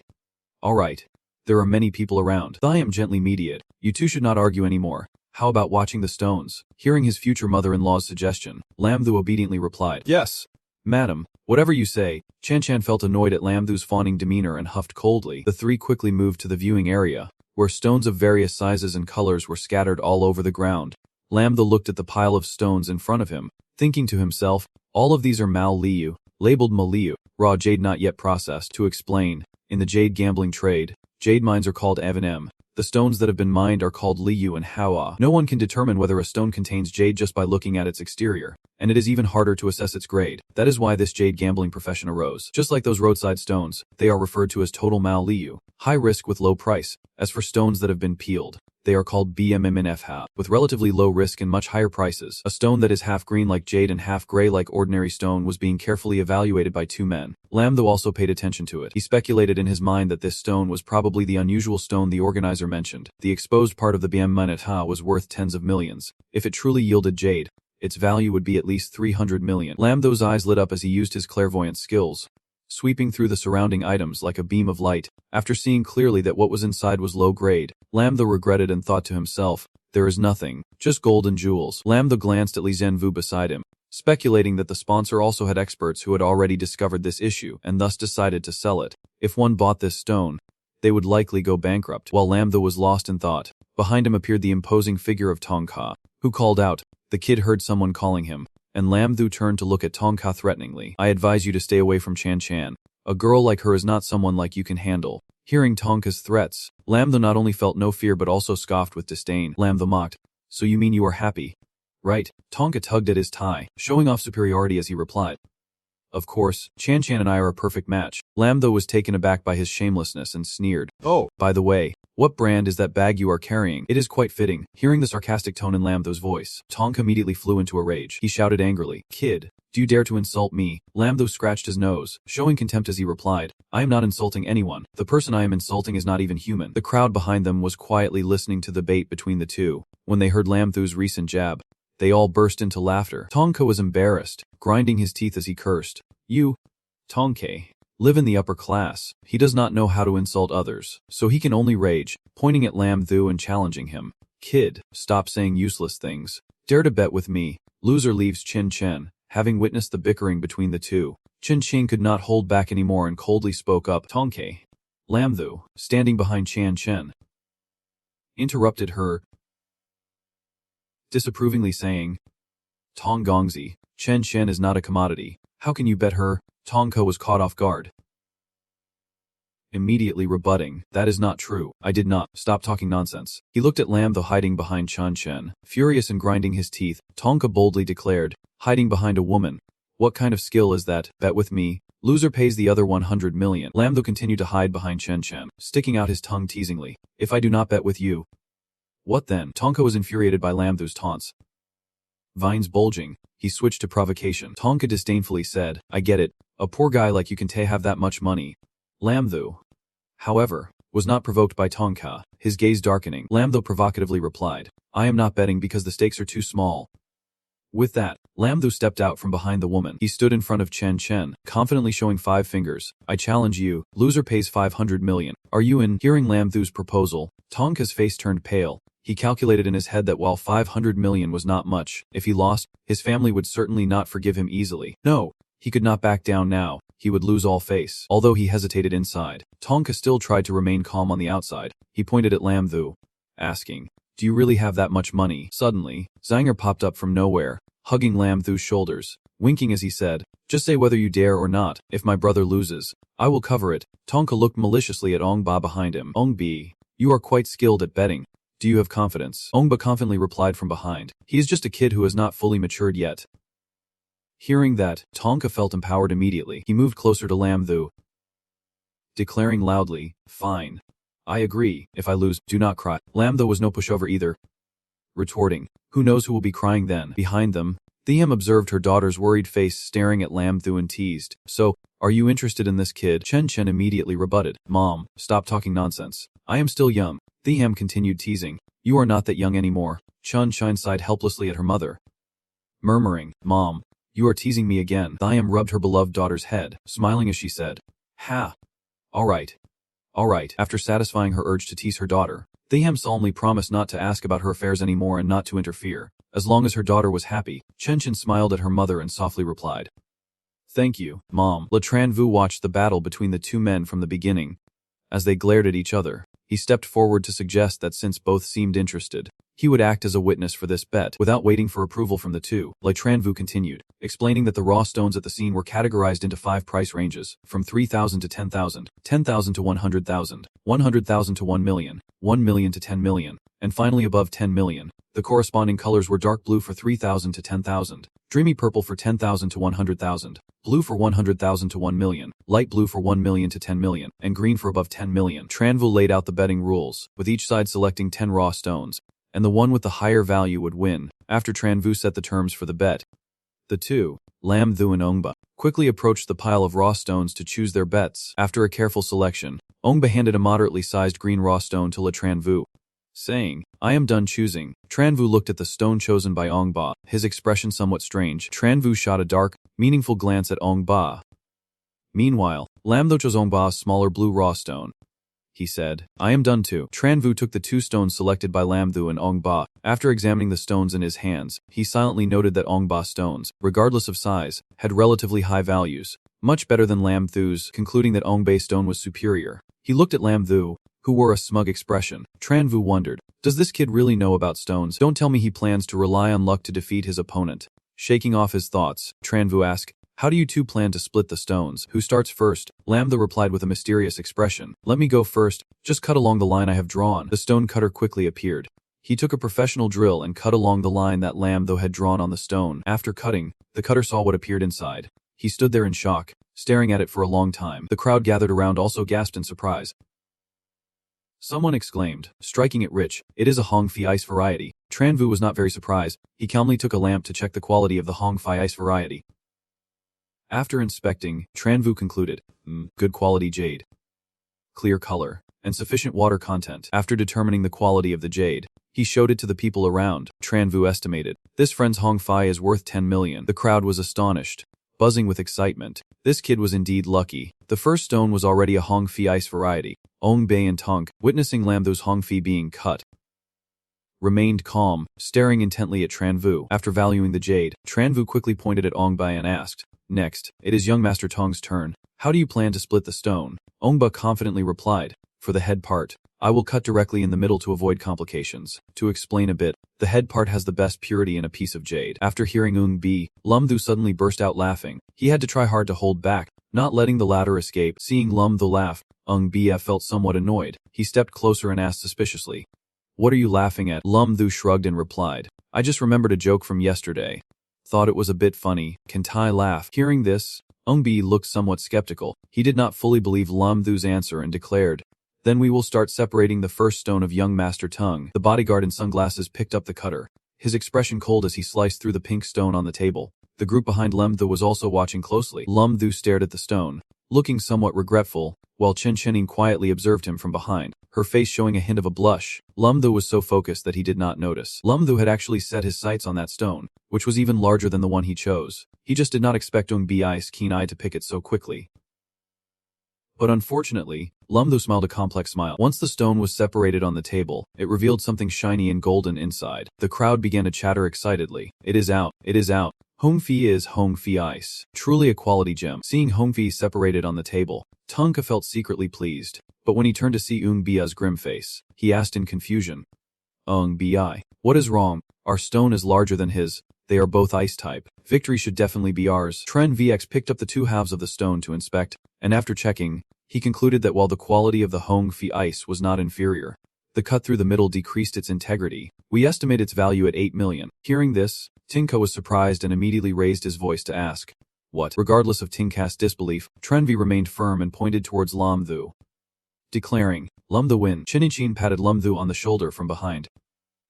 There are many people around. I am gently mediate. You two should not argue anymore. How about watching the stones?" Hearing his future mother-in-law's suggestion, Lam Thu obediently replied, "Yes, madam, whatever you say." Chan Chan felt annoyed at Lam Thu's fawning demeanor and huffed coldly. The three quickly moved to the viewing area, where stones of various sizes and colors were scattered all over the ground. Lam Thu looked at the pile of stones in front of him, thinking to himself, all of these are Mao Liu, labeled Maliu, raw jade not yet processed. To explain, in the jade gambling trade, jade mines are called Avanem. The stones that have been mined are called Liu and Haoa. No one can determine whether a stone contains jade just by looking at its exterior, and it is even harder to assess its grade. That is why this jade gambling profession arose. Just like those roadside stones, they are referred to as total Mao Liu, high risk with low price. As for stones that have been peeled, they are called BMMNFHA, with relatively low risk and much higher prices. A stone that is half green like jade and half gray like ordinary stone was being carefully evaluated by two men. Lam Thu also paid attention to it. He speculated in his mind that this stone was probably the unusual stone the organizer mentioned. The exposed part of the BMMNFHA was worth tens of millions. If it truly yielded jade, its value would be at least 300 million. Lam Thu's eyes lit up as he used his clairvoyant skills, sweeping through the surrounding items like a beam of light. After seeing clearly that what was inside was low grade, Lam Thu regretted and thought to himself, there is nothing, just gold and jewels. Lam Thu glanced at Li Zhenvu beside him, speculating that the sponsor also had experts who had already discovered this issue and thus decided to sell it. If one bought this stone, they would likely go bankrupt. While Lam Thu was lost in thought, behind him appeared the imposing figure of Tongka, who called out. The kid heard someone calling him, and Lam Thu turned to look at Tongka threateningly. I advise you to stay away from Chan Chan. A girl like her is not someone like you can handle. Hearing Tonka's threats, Lam Tho not only felt no fear but also scoffed with disdain. Lam Tho mocked. So you mean you are happy? Right. Tonka tugged at his tie, showing off superiority as he replied. Of course, Chan Chan and I are a perfect match. Lam Tho was taken aback by his shamelessness and sneered. Oh, by the way, what brand is that bag you are carrying? It is quite fitting. Hearing the sarcastic tone in Lam Tho's voice, Tonka immediately flew into a rage. He shouted angrily, Kid, do you dare to insult me? Lam Tho scratched his nose, showing contempt as he replied, I am not insulting anyone. The person I am insulting is not even human. The crowd behind them was quietly listening to the debate between the two. When they heard Lam Tho's recent jab, they all burst into laughter. Tonka was embarrassed, grinding his teeth as he cursed. You, Tonke, live in the upper class. He does not know how to insult others, so he can only rage, pointing at Lam Tho and challenging him. Kid, stop saying useless things. Dare to bet with me. Loser leaves Chin Chen. Having witnessed the bickering between the two, Chin Chen could not hold back anymore and coldly spoke up. Tonke. Lam Tho, standing behind Chan Chen, interrupted her, disapprovingly saying, Tong Gongzi, Chen Chen is not a commodity. How can you bet her? Tongko was caught off guard, immediately rebutting, that is not true. I did not. Stop talking nonsense. He looked at Lam Tho hiding behind Chan Chen. Furious and grinding his teeth, Tonka boldly declared, hiding behind a woman. What kind of skill is that? Bet with me. Loser pays the other 100 million. Lam Tho continued to hide behind Chen Chen, sticking out his tongue teasingly. If I do not bet with you. What then? Tonka was infuriated by Lam Tho's taunts. Vines bulging, he switched to provocation. Tonka disdainfully said, I get it. A poor guy like you can have that much money. Lam Tho, however, was not provoked by Tonka, his gaze darkening. Lam Tho provocatively replied, I am not betting because the stakes are too small. With that, Lam Tho stepped out from behind the woman. He stood in front of Chen Chen, confidently showing 5 fingers. I challenge you. Loser pays 500 million. Are you in? Hearing Lam Tho's proposal, Tonka's face turned pale. He calculated in his head that while 500 million was not much, if he lost, his family would certainly not forgive him easily. No, he could not back down now. He would lose all face. Although he hesitated inside, Tonka still tried to remain calm on the outside. He pointed at Lam Tho, asking, do you really have that much money? Suddenly, Zanger popped up from nowhere, hugging Lam Tho's shoulders, winking as he said, just say whether you dare or not. If my brother loses, I will cover it. Tonka looked maliciously at Ong Ba behind him. Ong Bi, you are quite skilled at betting. Do you have confidence? Ong Ba confidently replied from behind. He is just a kid who has not fully matured yet. Hearing that, Tonka felt empowered immediately. He moved closer to Lam Tho, declaring loudly, fine. I agree. If I lose, do not cry. Lam Tho was no pushover either, retorting, who knows who will be crying then? Behind them, Thiam observed her daughter's worried face staring at Lam Tho and teased, so, are you interested in this kid? Chen Chen immediately rebutted, Mom, stop talking nonsense. I am still young. Thiam continued teasing, you are not that young anymore. Chun Shine sighed helplessly at her mother, murmuring, Mom, you are teasing me again. Thiam rubbed her beloved daughter's head, smiling as she said, ha. All right. After satisfying her urge to tease her daughter, Thiam solemnly promised not to ask about her affairs anymore and not to interfere, as long as her daughter was happy. Chen Chen smiled at her mother and softly replied, thank you, Mom. Le Tran Vu watched the battle between the two men from the beginning. As they glared at each other, he stepped forward to suggest that since both seemed interested, he would act as a witness for this bet. Without waiting for approval from the two, Le Tran Vu continued, explaining that the raw stones at the scene were categorized into 5 price ranges, from 3,000 to 10,000, 10,000 to 100,000, 100,000 to 1 million, 1 million to 10 million, and finally above 10 million. The corresponding colors were dark blue for 3,000 to 10,000, dreamy purple for 10,000 to 100,000, blue for 100,000 to 1 million, light blue for 1 million to 10 million, and green for above 10 million. Tranville laid out the betting rules, with each side selecting 10 raw stones, and the one with the higher value would win. After Tran Vu set the terms for the bet, the two, Lam Tho and Ong Ba, quickly approached the pile of raw stones to choose their bets. After a careful selection, Ong Ba handed a moderately sized green raw stone to Le Tran Vu, saying, I am done choosing. Tran Vu looked at the stone chosen by Ong Ba, his expression somewhat strange. Tran Vu shot a dark, meaningful glance at Ong Ba. Meanwhile, Lam Tho chose Ong Ba's smaller blue raw stone. He said, I am done too. Tran Vu took the 2 stones selected by Lam Tho and Ong Ba. After examining the stones in his hands, he silently noted that Ong Ba's stones, regardless of size, had relatively high values, much better than Lam Tho's, concluding that Ong Ba's stone was superior. He looked at Lam Tho, who wore a smug expression. Tran Vu wondered, does this kid really know about stones? Don't tell me he plans to rely on luck to defeat his opponent. Shaking off his thoughts, Tran Vu asked, How do you two plan to split the stones? Who starts first? Lamtho replied with a mysterious expression. Let me go first. Just cut along the line I have drawn. The stone cutter quickly appeared. He took a professional drill and cut along the line that Lamtho had drawn on the stone. After cutting, the cutter saw what appeared inside. He stood there in shock, staring at it for a long time. The crowd gathered around also gasped in surprise. Someone exclaimed, striking it rich, it is a Hongfi ice variety. Tranvu was not very surprised. He calmly took a lamp to check the quality of the Hongfi ice variety. After inspecting, Tranvu concluded, good quality jade, clear color, and sufficient water content. After determining the quality of the jade, he showed it to the people around. Tranvu estimated, this friend's Hongfi is worth 10 million. The crowd was astonished, buzzing with excitement. This kid was indeed lucky. The first stone was already a Hongfi ice variety. Ong Bei and Tunk, witnessing Lamtho's Hongfi being cut, remained calm, staring intently at Tranvu. After valuing the jade, Tranvu quickly pointed at Ong Bei and asked, next, it is young Master Tong's turn. How do you plan to split the stone? Ong Bei confidently replied, for the head part, I will cut directly in the middle to avoid complications. To explain a bit, the head part has the best purity in a piece of jade. After hearing Ong Bei, Lamtho suddenly burst out laughing. He had to try hard to hold back, not letting the latter escape. Seeing Lamtho laugh, Ong Bei felt somewhat annoyed. He stepped closer and asked suspiciously, what are you laughing at? Lamtho shrugged and replied, I just remembered a joke from yesterday. Thought it was a bit funny. Can Tai laugh? Hearing this, Ong Bei looked somewhat skeptical. He did not fully believe Lamtho's answer and declared, then we will start separating the first stone of young Master Tung. The bodyguard in sunglasses picked up the cutter, his expression cold as he sliced through the pink stone on the table. The group behind Lamtho was also watching closely. Lamtho stared at the stone, looking somewhat regretful, while Chen Chening quietly observed him from behind, her face showing a hint of a blush. Lamtho was so focused that he did not notice. Lamtho had actually set his sights on that stone, which was even larger than the one he chose. He just did not expect Ong Bei's keen eye to pick it so quickly. But unfortunately, Lamtho smiled a complex smile. Once the stone was separated on the table, it revealed something shiny and golden inside. The crowd began to chatter excitedly. It is out. It is out. Hongfi is Hongfi ice. Truly a quality gem. Seeing Hongfi separated on the table, Tonka felt secretly pleased. But when he turned to see Ong Bei's grim face, he asked in confusion, Ong Bei, what is wrong? Our stone is larger than his. They are both ice type. Victory should definitely be ours. Tren VX picked up the two halves of the stone to inspect, and after checking, he concluded that while the quality of the Hongfi ice was not inferior, the cut through the middle decreased its integrity. We estimate its value at 8 million. Hearing this, Tinka was surprised and immediately raised his voice to ask, what? Regardless of Tinka's disbelief, Trenvi remained firm and pointed towards Lamtho, declaring, Lamtho win. Chininchin patted Lamtho on the shoulder from behind,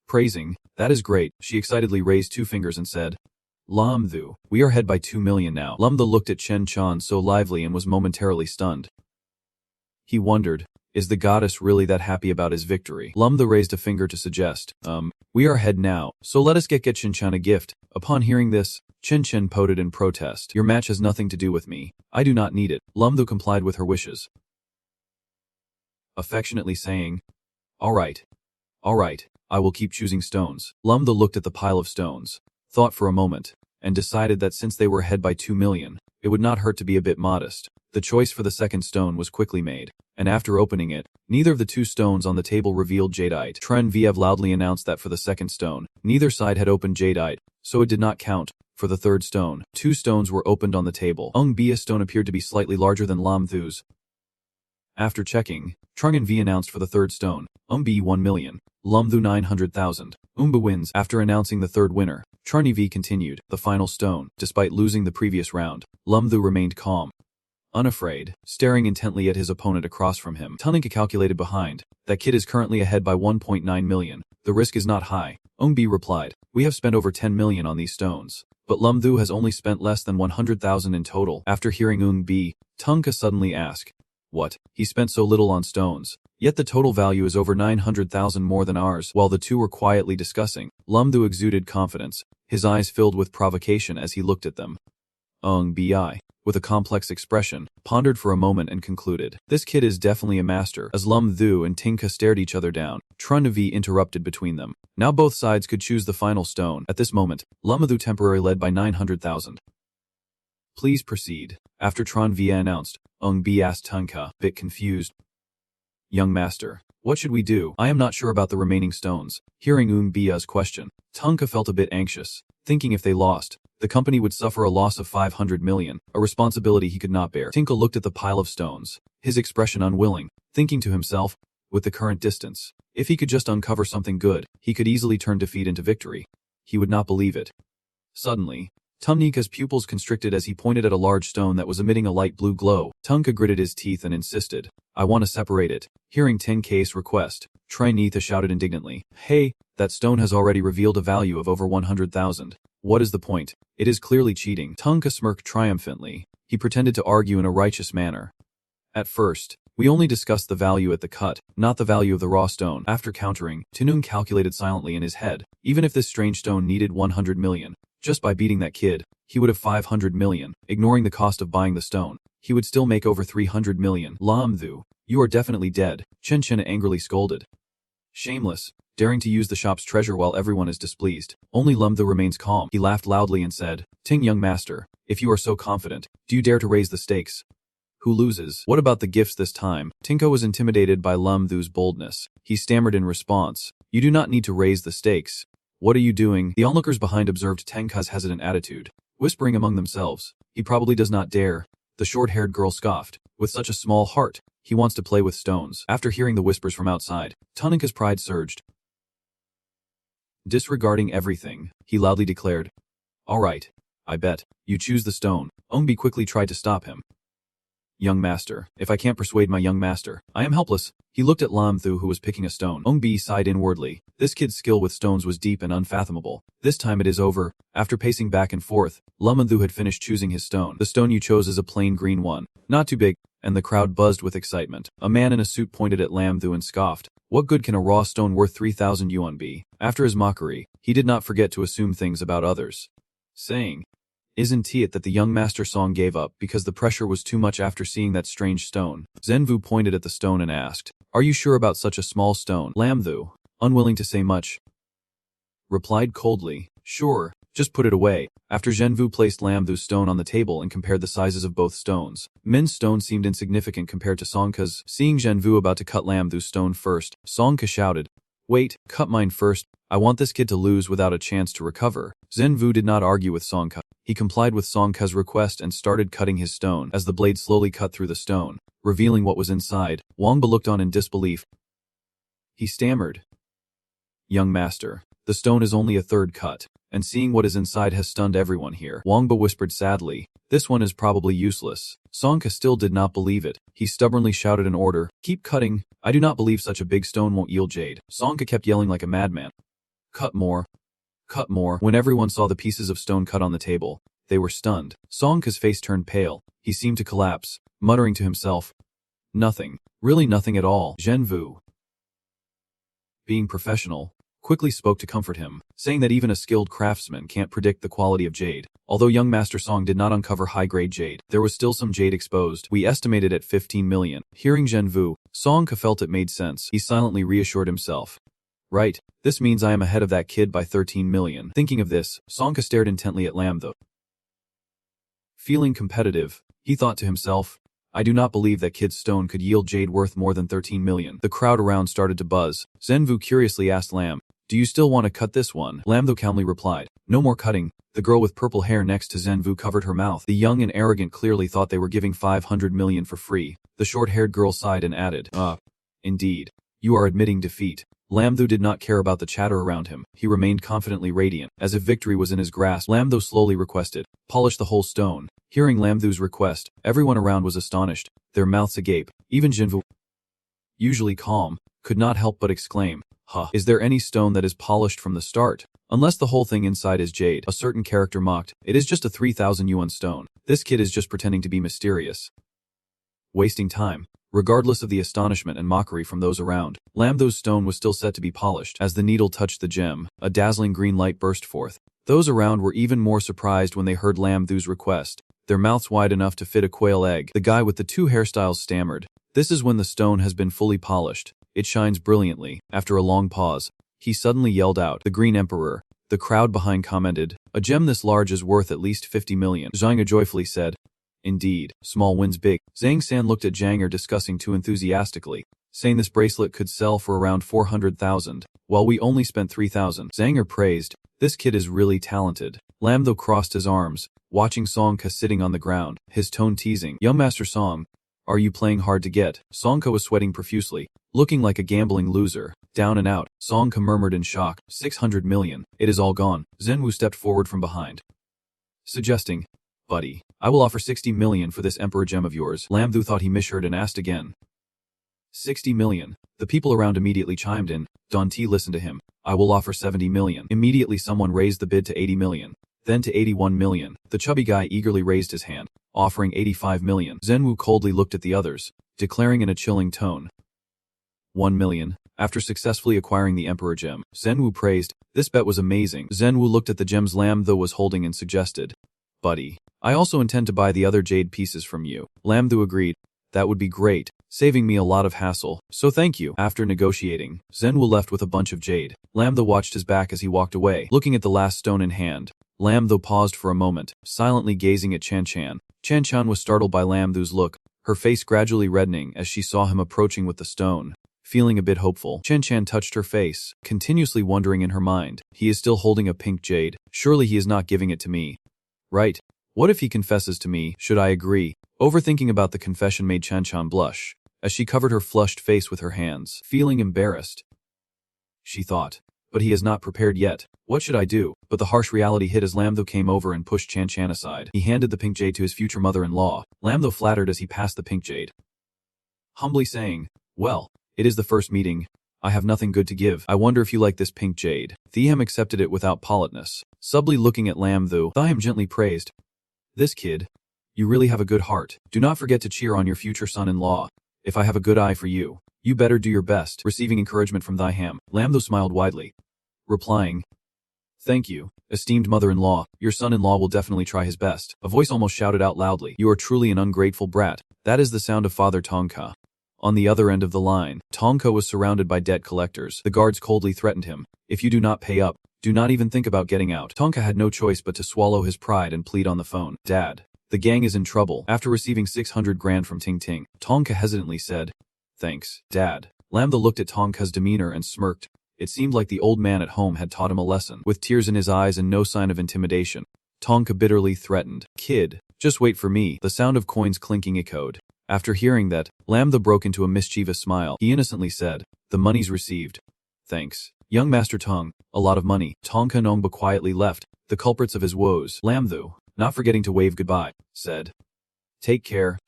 praising, that is great. She excitedly raised two fingers and said, Lamtho, we are ahead by 2 million now. Lamtho looked at Chen Chan so lively and was momentarily stunned. He wondered, is the goddess really that happy about his victory? Lamtho raised a finger to suggest, we are ahead now, so let us get Chen Chan a gift. Upon hearing this, Chen Chen pouted in protest. Your match has nothing to do with me. I do not need it. Lamtho complied with her wishes, affectionately saying, all right, I will keep choosing stones. Lamtho looked at the pile of stones, thought for a moment, and decided that since they were ahead by 2 million, it would not hurt to be a bit modest. The choice for the second stone was quickly made, and after opening it, neither of the two stones on the table revealed jadeite. Tren Viev loudly announced that for the second stone, neither side had opened jadeite, so it did not count. For the third stone, 2 stones were opened on the table. Ung Bia's stone appeared to be slightly larger than Lamtho's. After checking, Trungan V announced for the third stone, Bi 1 million, Lamtho 900,000. Umba wins. After announcing the third winner, Charni V continued, the final stone. Despite losing the previous round, Lamtho remained calm, unafraid, staring intently at his opponent across from him. Tuninka calculated behind, that kid is currently ahead by 1.9 million. The risk is not high. Bi replied, we have spent over 10 million on these stones, but Lamtho has only spent less than 100,000 in total. After hearing Bi, Tunka suddenly asked, what? He spent so little on stones, yet the total value is over 900,000 more than ours. While the two were quietly discussing, Lamtho exuded confidence, his eyes filled with provocation as he looked at them. Bi, with a complex expression, pondered for a moment and concluded, this kid is definitely a master. As Lamtho and Tinka stared each other down, Trunavi interrupted between them. Now both sides could choose the final stone. At this moment, Lamtho temporarily led by 900,000. Please proceed. After Tranvia announced, Bi asked Tunka, bit confused, young master, what should we do? I am not sure about the remaining stones. Hearing Bia's question, Tunka felt a bit anxious, thinking if they lost, The company would suffer a loss of 500 million, a responsibility he could not bear. Tinkle looked at the pile of stones, his expression unwilling, thinking to himself, with the current distance, if he could just uncover something good, he could easily turn defeat into victory. He would not believe it. Suddenly, Tumnika's pupils constricted as he pointed at a large stone that was emitting a light blue glow. Tunka gritted his teeth and insisted, I want to separate it. Hearing 10K's request, Trinitha shouted indignantly, Hey, that stone has already revealed a value of over 100,000. What is the point? It is clearly cheating. Tunka smirked triumphantly. He pretended to argue in a righteous manner. At first, we only discussed the value at the cut, not the value of the raw stone. After countering, Tunung calculated silently in his head, even if this strange stone needed 100 million, just by beating that kid, he would have 500 million. Ignoring the cost of buying the stone, he would still make over 300 million. Lamdhu, you are definitely dead, Chen Chen angrily scolded. Shameless, daring to use the shop's treasure while everyone is displeased. Only Lamdhu remains calm. He laughed loudly and said, Ting young master, if you are so confident, do you dare to raise the stakes? Who loses? What about the gifts this time? Tinko was intimidated by Lamdhu's boldness. He stammered in response, You do not need to raise the stakes. What are you doing? The onlookers behind observed Tenka's hesitant attitude, whispering among themselves, He probably does not dare. The short-haired girl scoffed, With such a small heart, he wants to play with stones. After hearing the whispers from outside, Tanika's pride surged. Disregarding everything, he loudly declared, All right, I bet. You choose the stone. Ongbi quickly tried to stop him. Young master, if I can't persuade my young master, I am helpless. He looked at Lamthu who was picking a stone. Ongbi sighed inwardly. This kid's skill with stones was deep and unfathomable. This time it is over. After pacing back and forth, Lamanthu had finished choosing his stone. The stone you chose is a plain green one. Not too big, and the crowd buzzed with excitement. A man in a suit pointed at Lamthu and scoffed. What good can a raw stone worth 3,000 yuan be? After his mockery, he did not forget to assume things about others, saying, Isn't it that the young master Song gave up because the pressure was too much after seeing that strange stone? Zenvu pointed at the stone and asked, Are you sure about such a small stone? Lamthu, unwilling to say much, replied coldly, Sure, just put it away. After Zhenvu placed Lamthu's stone on the table and compared the sizes of both stones, Min's stone seemed insignificant compared to Songka's. Seeing Zhenvu about to cut Lamthu's stone first, Songka shouted, Wait, cut mine first. I want this kid to lose without a chance to recover. Zhenvu did not argue with Songka. He complied with Songka's request and started cutting his stone. As the blade slowly cut through the stone, revealing what was inside, Wangba looked on in disbelief. He stammered, Young master, the stone is only a third cut, and seeing what is inside has stunned everyone here. Wangba whispered sadly, This one is probably useless. Songka still did not believe it. He stubbornly shouted an order, Keep cutting. I do not believe such a big stone won't yield jade. Songka kept yelling like a madman. Cut more. Cut more. When everyone saw the pieces of stone cut on the table, they were stunned. Songka's face turned pale. He seemed to collapse, muttering to himself, Nothing. Really nothing at all. Zhenvu, being professional, quickly spoke to comfort him, saying that even a skilled craftsman can't predict the quality of jade. Although young Master Song did not uncover high-grade jade, there was still some jade exposed. We estimated at 15 million. Hearing Zhenvu, Songka felt it made sense. He silently reassured himself. Right, this means I am ahead of that kid by 13 million. Thinking of this, Songka stared intently at Lamthu. Feeling competitive, he thought to himself, I do not believe that kid's stone could yield jade worth more than 13 million. The crowd around started to buzz. Zenvu curiously asked Lam, Do you still want to cut this one? Lamthu calmly replied, No more cutting. The girl with purple hair next to Zenvu covered her mouth. The young and arrogant clearly thought they were giving 500 million for free. The short-haired girl sighed and added, Indeed. You are admitting defeat. Lamthu did not care about the chatter around him. He remained confidently radiant, as if victory was in his grasp. Lamthu slowly requested, Polish the whole stone. Hearing Lamthu's request, everyone around was astonished, their mouths agape. Even Jinvu, usually calm, could not help but exclaim, Is there any stone that is polished from the start? Unless the whole thing inside is jade. A certain character mocked, It is just a 3,000 yuan stone. This kid is just pretending to be mysterious. Wasting time. Regardless of the astonishment and mockery from those around, Lamthu's stone was still set to be polished. As the needle touched the gem, a dazzling green light burst forth. Those around were even more surprised when they heard Lamthu's request, their mouths wide enough to fit a quail egg. The guy with the two hairstyles stammered, This is when the stone has been fully polished. It shines brilliantly. After a long pause, he suddenly yelled out, The Green Emperor. The crowd behind commented, A gem this large is worth at least 50 million. Zhanga joyfully said, Indeed, small wins big. Zhang San looked at Zhang discussing too enthusiastically, saying this bracelet could sell for around 400,000, while we only spent 3,000. Zhang praised, This kid is really talented. Lam crossed his arms, watching Songka sitting on the ground, his tone teasing. Young Master Song, are you playing hard to get? Songka was sweating profusely, looking like a gambling loser. Down and out, Songka murmured in shock. 600 million. It is all gone. Zhenwu stepped forward from behind, suggesting, buddy, I will offer 60 million for this Emperor gem of yours. Lam thought he misheard and asked again. 60 million. The people around immediately chimed in. Don T listened to him. I will offer 70 million. Immediately someone raised the bid to 80 million. Then to 81 million. The chubby guy eagerly raised his hand, offering 85 million. Zhenwu coldly looked at the others, declaring in a chilling tone. 1 million. After successfully acquiring the Emperor gem, Zhenwu praised, this bet was amazing. Zhenwu looked at the gems Lam was holding and suggested, buddy, I also intend to buy the other jade pieces from you. Lam agreed, that would be great, saving me a lot of hassle, so thank you. After negotiating, Zhenwu left with a bunch of jade. Lam watched his back as he walked away, looking at the last stone in hand. Lam paused for a moment, silently gazing at Chan Chan. Chan Chan was startled by Lam's look, her face gradually reddening as she saw him approaching with the stone. Feeling a bit hopeful, Chan Chan touched her face, continuously wondering in her mind, he is still holding a pink jade, surely he is not giving it to me. Right? What if he confesses to me? Should I agree? Overthinking about the confession made Chan Chan blush, as she covered her flushed face with her hands, feeling embarrassed. She thought, but he is not prepared yet. What should I do? But the harsh reality hit as Lam came over and pushed Chan Chan aside. He handed the pink jade to his future mother-in-law. Lam flattered as he passed the pink jade, humbly saying, well, it is the first meeting. I have nothing good to give. I wonder if you like this pink jade. Thiam accepted it without politeness, subtly looking at Lam Thiam gently praised, this kid, you really have a good heart. Do not forget to cheer on your future son-in-law. If I have a good eye for you, you better do your best. Receiving encouragement from Thiam, Lam smiled widely, replying, thank you, esteemed mother-in-law, your son-in-law will definitely try his best. A voice almost shouted out loudly, you are truly an ungrateful brat. That is the sound of Father Tongka. On the other end of the line, Tongka was surrounded by debt collectors. The guards coldly threatened him, if you do not pay up, do not even think about getting out. Tongka had no choice but to swallow his pride and plead on the phone. Dad, the gang is in trouble. After receiving 600 grand from Ting Ting, Tongka hesitantly said, thanks, Dad. Lam looked at Tongka's demeanor and smirked. It seemed like the old man at home had taught him a lesson. With tears in his eyes and no sign of intimidation, Tongka bitterly threatened, kid, just wait for me. The sound of coins clinking echoed. After hearing that, Lam broke into a mischievous smile. He innocently said, the money's received. Thanks. Young Master Tong, a lot of money. Tongka Nongba quietly left, the culprits of his woes. Lam not forgetting to wave goodbye, said, take care.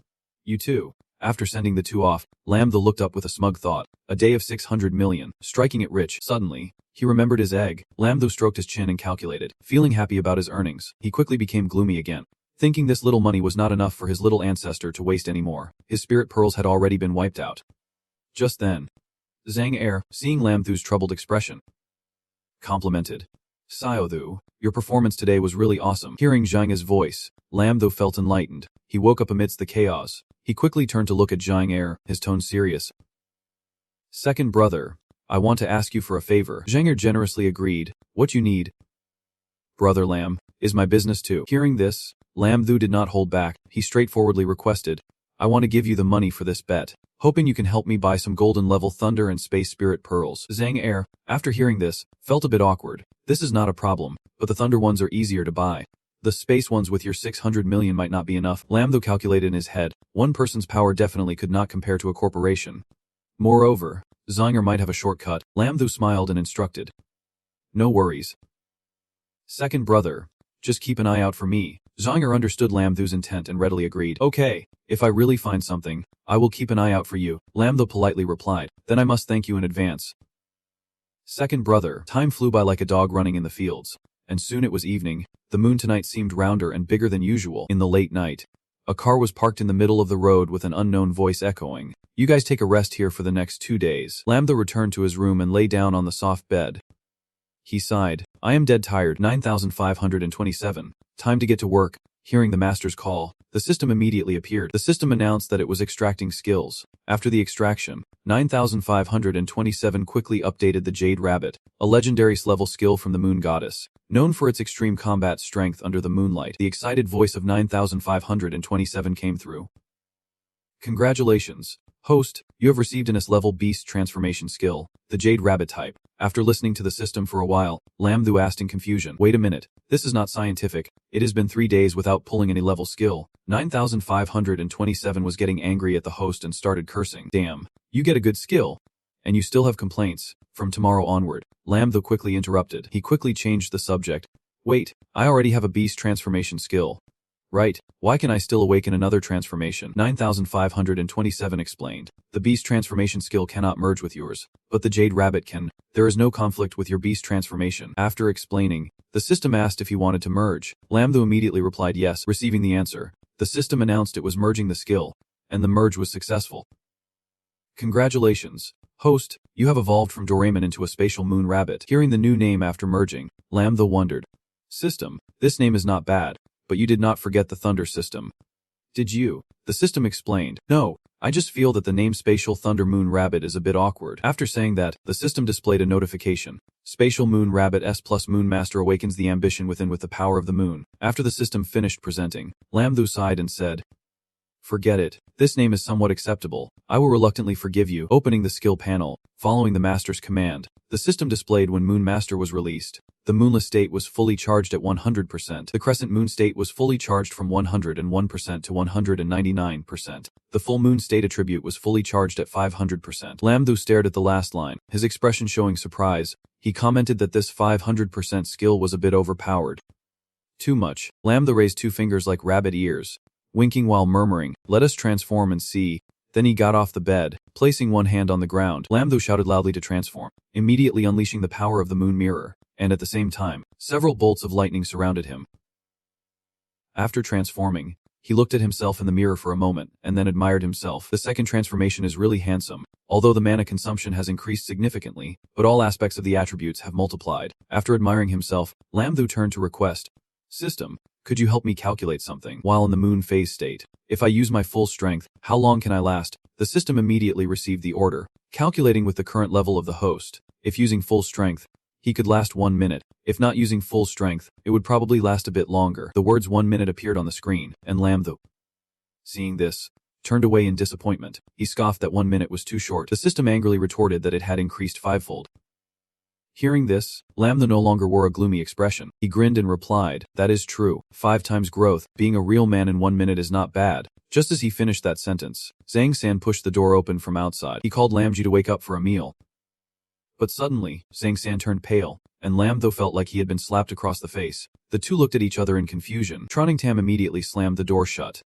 You too. After sending the two off, Lam looked up with a smug thought, a day of 600 million, striking it rich. Suddenly, he remembered his egg. Lam stroked his chin and calculated, feeling happy about his earnings. He quickly became gloomy again, thinking this little money was not enough for his little ancestor to waste anymore. His spirit pearls had already been wiped out. Just then, Zhang Er, seeing Lam troubled expression, complimented, Xiao, your performance today was really awesome. Hearing Zhang Er's voice, Lam felt enlightened. He woke up amidst the chaos. He quickly turned to look at Zhang Er, his tone serious. Second brother, I want to ask you for a favor. Zhang Er generously agreed. What you need, brother Lam, is my business too. Hearing this, Lam did not hold back. He straightforwardly requested, I want to give you the money for this bet, hoping you can help me buy some golden level thunder and space spirit pearls. Zhang Er, after hearing this, felt a bit awkward. This is not a problem, but the thunder ones are easier to buy. The space ones with your 600 million might not be enough. Lam calculated in his head, one person's power definitely could not compare to a corporation. Moreover, Zhang Er might have a shortcut. Lam smiled and instructed, no worries. Second brother, just keep an eye out for me. Zhang Er understood Lam intent and readily agreed. Okay, if I really find something, I will keep an eye out for you. Lam politely replied, then I must thank you in advance. Second brother, time flew by like a dog running in the fields, and soon it was evening. The moon tonight seemed rounder and bigger than usual. In the late night, a car was parked in the middle of the road with an unknown voice echoing, you guys take a rest here for the next 2 days. Lam returned to his room and lay down on the soft bed. He sighed, I am dead tired. 9527. Time to get to work. Hearing the master's call, the system immediately appeared. The system announced that it was extracting skills. After the extraction, 9527 quickly updated the Jade Rabbit, a legendary level skill from the Moon Goddess, known for its extreme combat strength under the moonlight. The excited voice of 9527 came through. Congratulations. Host, you have received an S-level beast transformation skill, the Jade Rabbit type. After listening to the system for a while, Lamthu asked in confusion, wait a minute, this is not scientific. It has been 3 days without pulling any level skill. 9527 was getting angry at the host and started cursing. Damn, you get a good skill. And you still have complaints. From tomorrow onward, Lamthu quickly interrupted. He quickly changed the subject. Wait, I already have a beast transformation skill. Right, why can I still awaken another transformation? 9527 explained. The beast transformation skill cannot merge with yours, but the Jade Rabbit can. There is no conflict with your beast transformation. After explaining, the system asked if he wanted to merge. Lamthu immediately replied yes, receiving the answer. The system announced it was merging the skill, and the merge was successful. Congratulations, host, you have evolved from Doraemon into a spatial moon rabbit. Hearing the new name after merging, Lamthu wondered. System, this name is not bad. But you did not forget the Thunder system. Did you? The system explained. No, I just feel that the name Spatial Thunder Moon Rabbit is a bit awkward. After saying that, the system displayed a notification. Spatial Moon Rabbit S plus Moon Master awakens the ambition within with the power of the moon. After the system finished presenting, Lamthu sighed and said, forget it. This name is somewhat acceptable. I will reluctantly forgive you. Opening the skill panel, following the master's command, the system displayed when Moon Master was released. The moonless state was fully charged at 100%. The crescent moon state was fully charged from 101% to 199%. The full moon state attribute was fully charged at 500%. Lamthu stared at the last line, his expression showing surprise. He commented that this 500% skill was a bit overpowered. Too much. Lamthu raised 2 fingers like rabbit ears, winking while murmuring, let us transform and see. Then he got off the bed, placing one hand on the ground. Lamthu shouted loudly to transform, immediately unleashing the power of the moon mirror. And at the same time, several bolts of lightning surrounded him. After transforming, he looked at himself in the mirror for a moment, and then admired himself. The second transformation is really handsome, although the mana consumption has increased significantly, but all aspects of the attributes have multiplied. After admiring himself, Lamthu turned to request, system, could you help me calculate something? While in the moon phase state, if I use my full strength, how long can I last? The system immediately received the order, calculating with the current level of the host. If using full strength, he could last 1 minute. If not using full strength, it would probably last a bit longer. The words 1 minute appeared on the screen, and Lamthu, seeing this, turned away in disappointment. He scoffed that 1 minute was too short. The system angrily retorted that it had increased 5-fold. Hearing this, Lamthu no longer wore a gloomy expression. He grinned and replied, that is true. 5 times growth. Being a real man in 1 minute is not bad. Just as he finished that sentence, Zhang San pushed the door open from outside. He called Lamji to wake up for a meal. But suddenly, Zhang San turned pale, and Lamthu felt like he had been slapped across the face. The two looked at each other in confusion. Tam immediately slammed the door shut,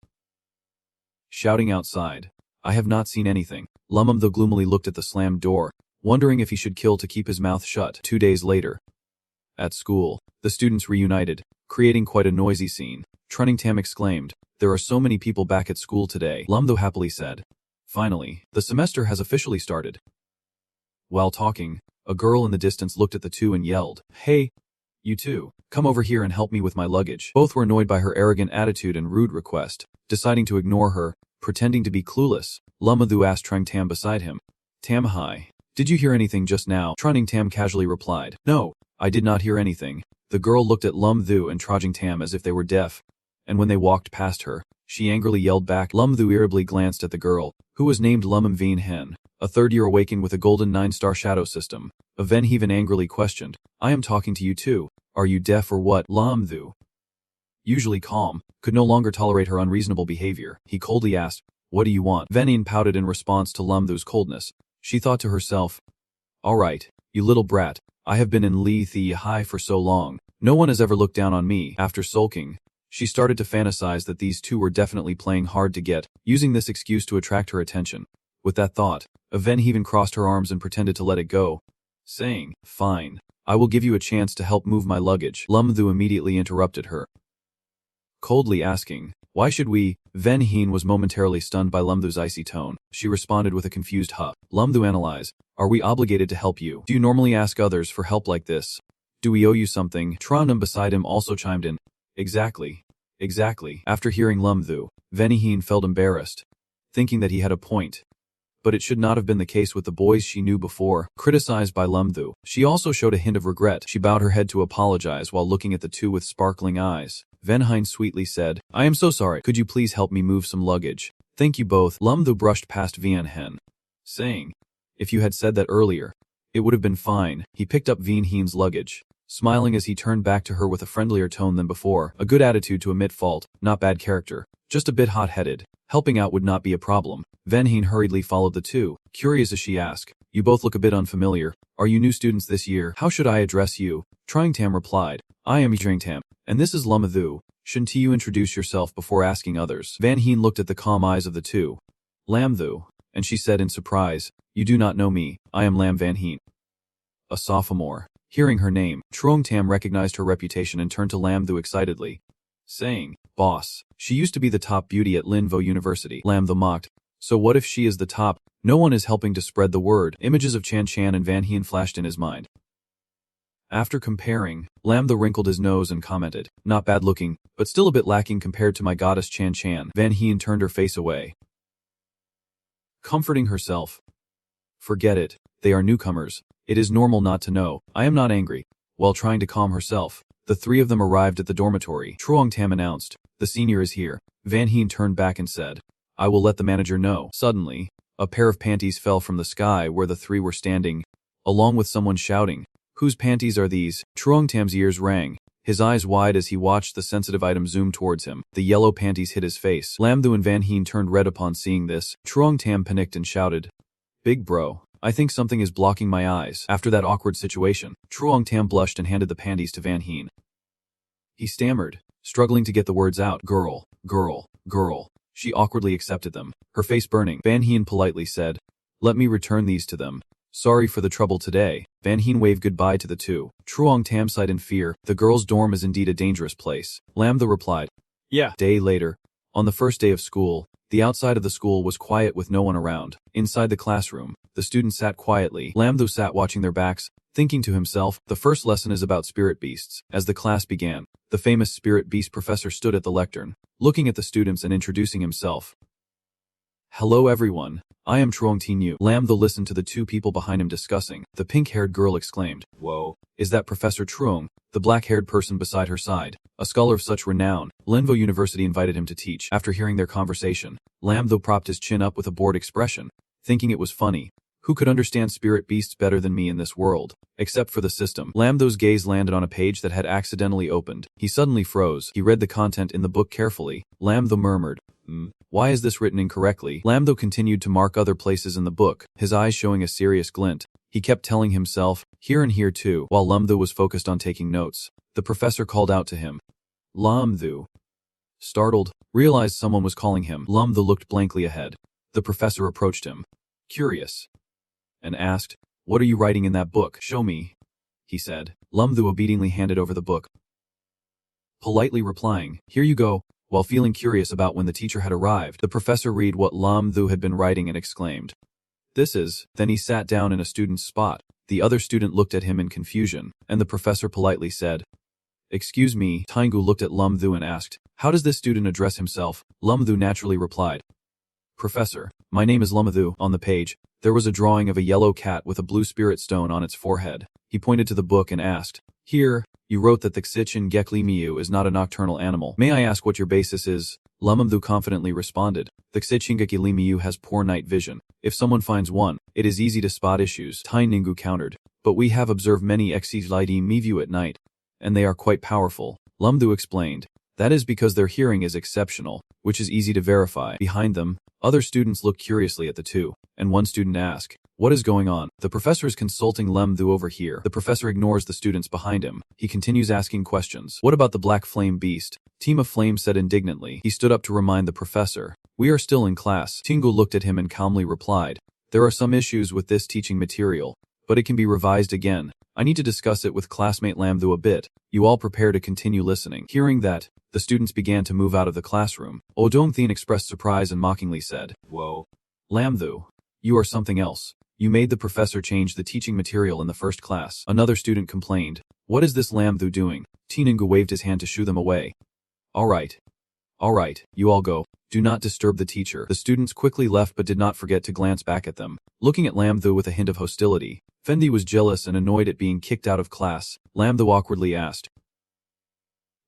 shouting outside, I have not seen anything. Lamthu gloomily looked at the slammed door, wondering if he should kill to keep his mouth shut. 2 days later, at school, the students reunited, creating quite a noisy scene. Tam exclaimed, there are so many people back at school today. Lamthu happily said, finally, the semester has officially started. While talking, a girl in the distance looked at the two and yelled, hey, you two, come over here and help me with my luggage. Both were annoyed by her arrogant attitude and rude request. Deciding to ignore her, pretending to be clueless, Lamthu asked Tam beside him, Tam, hi, did you hear anything just now? Tam casually replied, no, I did not hear anything. The girl looked at Lamthu and Tam as if they were deaf, and when they walked past her, she angrily yelled back. Lamthu irritably glanced at the girl, who was named Veen Hen, a third-year awakened with a golden 9-star shadow system. Venheven angrily questioned, I am talking to you too. Are you deaf or what? Lamthu, usually calm, could no longer tolerate her unreasonable behavior. He coldly asked, what do you want? Venhin pouted in response to Lamthu's coldness. She thought to herself, all right, you little brat, I have been in Li Thi High for so long. No one has ever looked down on me. After sulking, she started to fantasize that these two were definitely playing hard to get, using this excuse to attract her attention. With that thought, Venheven crossed her arms and pretended to let it go, saying, fine, I will give you a chance to help move my luggage. Lamthu immediately interrupted her, coldly asking, why should we? Venhin was momentarily stunned by Lamthu's icy tone. She responded with a confused huff. Lamthu analyzed, are we obligated to help you? Do you normally ask others for help like this? Do we owe you something? Trondheim beside him also chimed in, exactly. After hearing Lamthu, Venhin felt embarrassed, thinking that he had a point. But it should not have been the case with the boys she knew before. Criticized by Lamthu, she also showed a hint of regret. She bowed her head to apologize while looking at the two with sparkling eyes. Venhin sweetly said, I am so sorry. Could you please help me move some luggage? Thank you both. Lam Thu brushed past Vian Hen, saying, if you had said that earlier, it would have been fine. He picked up Vian Hen's luggage, smiling as he turned back to her with a friendlier tone than before. A good attitude to admit fault, not bad character. Just a bit hot-headed. Helping out would not be a problem. Van Heen hurriedly followed the two, curious as she asked, you both look a bit unfamiliar. Are you new students this year? How should I address you? Trying Tam replied, I am Trying Tam, and this is Lam Thu. Shouldn't you introduce yourself before asking others? Van Heen looked at the calm eyes of the two. Lam Thu, and she said in surprise, you do not know me, I am Lam Van Heen. A sophomore. Hearing her name, Truong Tam recognized her reputation and turned to Lam Thu excitedly, saying, boss, she used to be the top beauty at Linvo University. Lam Thu mocked, so what if she is the top? No one is helping to spread the word. Images of Chan Chan and Van Heen flashed in his mind. After comparing, Lam Thu wrinkled his nose and commented, not bad looking, but still a bit lacking compared to my goddess Chan Chan. Van Heen turned her face away, comforting herself. Forget it, they are newcomers. It is normal not to know. I am not angry. While trying to calm herself, the three of them arrived at the dormitory. Truong Tam announced, the senior is here. Van Heen turned back and said, I will let the manager know. Suddenly, a pair of panties fell from the sky where the three were standing, along with someone shouting, whose panties are these? Truong Tam's ears rang, his eyes wide as he watched the sensitive item zoom towards him. The yellow panties hit his face. Lam Thu and Van Heen turned red upon seeing this. Truong Tam panicked and shouted, big bro, I think something is blocking my eyes. After that awkward situation, Truong Tam blushed and handed the panties to Van Heen. He stammered, struggling to get the words out. Girl, girl, girl. She awkwardly accepted them, her face burning. Van Heen politely said, let me return these to them. Sorry for the trouble today. Van Heen waved goodbye to the two. Truong Tam sighed in fear. The girls' dorm is indeed a dangerous place. Lam Thu replied, yeah. Day later, on the first day of school, the outside of the school was quiet with no one around. Inside the classroom, the students sat quietly. Lam Thu sat watching their backs, thinking to himself, the first lesson is about spirit beasts. As the class began, the famous spirit beast professor stood at the lectern, looking at the students and introducing himself. Hello everyone, I am Truong Tinyu. Lam Thu listened to the two people behind him discussing. The pink-haired girl exclaimed, whoa, is that Professor Truong? The black-haired person beside her sighed, a scholar of such renown. Linvo University invited him to teach. After hearing their conversation, Lam Thu propped his chin up with a bored expression, thinking it was funny. Who could understand spirit beasts better than me in this world? Except for the system. Lam Thu's gaze landed on a page that had accidentally opened. He suddenly froze. He read the content in the book carefully. Lam Thu murmured, why is this written incorrectly? Lam Thu continued to mark other places in the book, his eyes showing a serious glint. He kept telling himself, here and here too. While Lam Thu was focused on taking notes, the professor called out to him. Lam Thu. Startled, realized someone was calling him. Lam Thu looked blankly ahead. The professor approached him, curious, and asked, what are you writing in that book? Show me, he said. Lam Thu obediently handed over the book, politely replying, here you go. While feeling curious about when the teacher had arrived, the professor read what Lam Thu had been writing and exclaimed, this is. Then he sat down in a student's spot. The other student looked at him in confusion, and the professor politely said, excuse me. Taingu looked at Lam Thu and asked, how does this student address himself? Lam Thu naturally replied, Professor, my name is Lam Thu. On the page, there was a drawing of a yellow cat with a blue spirit stone on its forehead. He pointed to the book and asked, here, you wrote that the Xichin Gekli Miu is not a nocturnal animal. May I ask what your basis is? Lam Thu confidently responded, the Xichin Gekli Miu has poor night vision. If someone finds one, it is easy to spot issues. Tai Ningu countered, but we have observed many Xichin Miu at night, and they are quite powerful. Lam Thu explained, that is because their hearing is exceptional, which is easy to verify. Behind them, other students looked curiously at the two, and one student asked, what is going on? The professor is consulting Lam Thu over here. The professor ignores the students behind him. He continues asking questions. What about the black flame beast? Team of Flame said indignantly. He stood up to remind the professor. We are still in class. Tingu looked at him and calmly replied, there are some issues with this teaching material, but it can be revised again. I need to discuss it with classmate Lam Thu a bit. You all prepare to continue listening. Hearing that, the students began to move out of the classroom. Odong Thien expressed surprise and mockingly said, whoa. Lam Thu, you are something else. You made the professor change the teaching material in the first class. Another student complained, what is this Lam Thu doing? Tiningu waved his hand to shoo them away. Alright, you all go. Do not disturb the teacher. The students quickly left but did not forget to glance back at them. Looking at Lam Thu with a hint of hostility, Fendi was jealous and annoyed at being kicked out of class. Lam Thu awkwardly asked,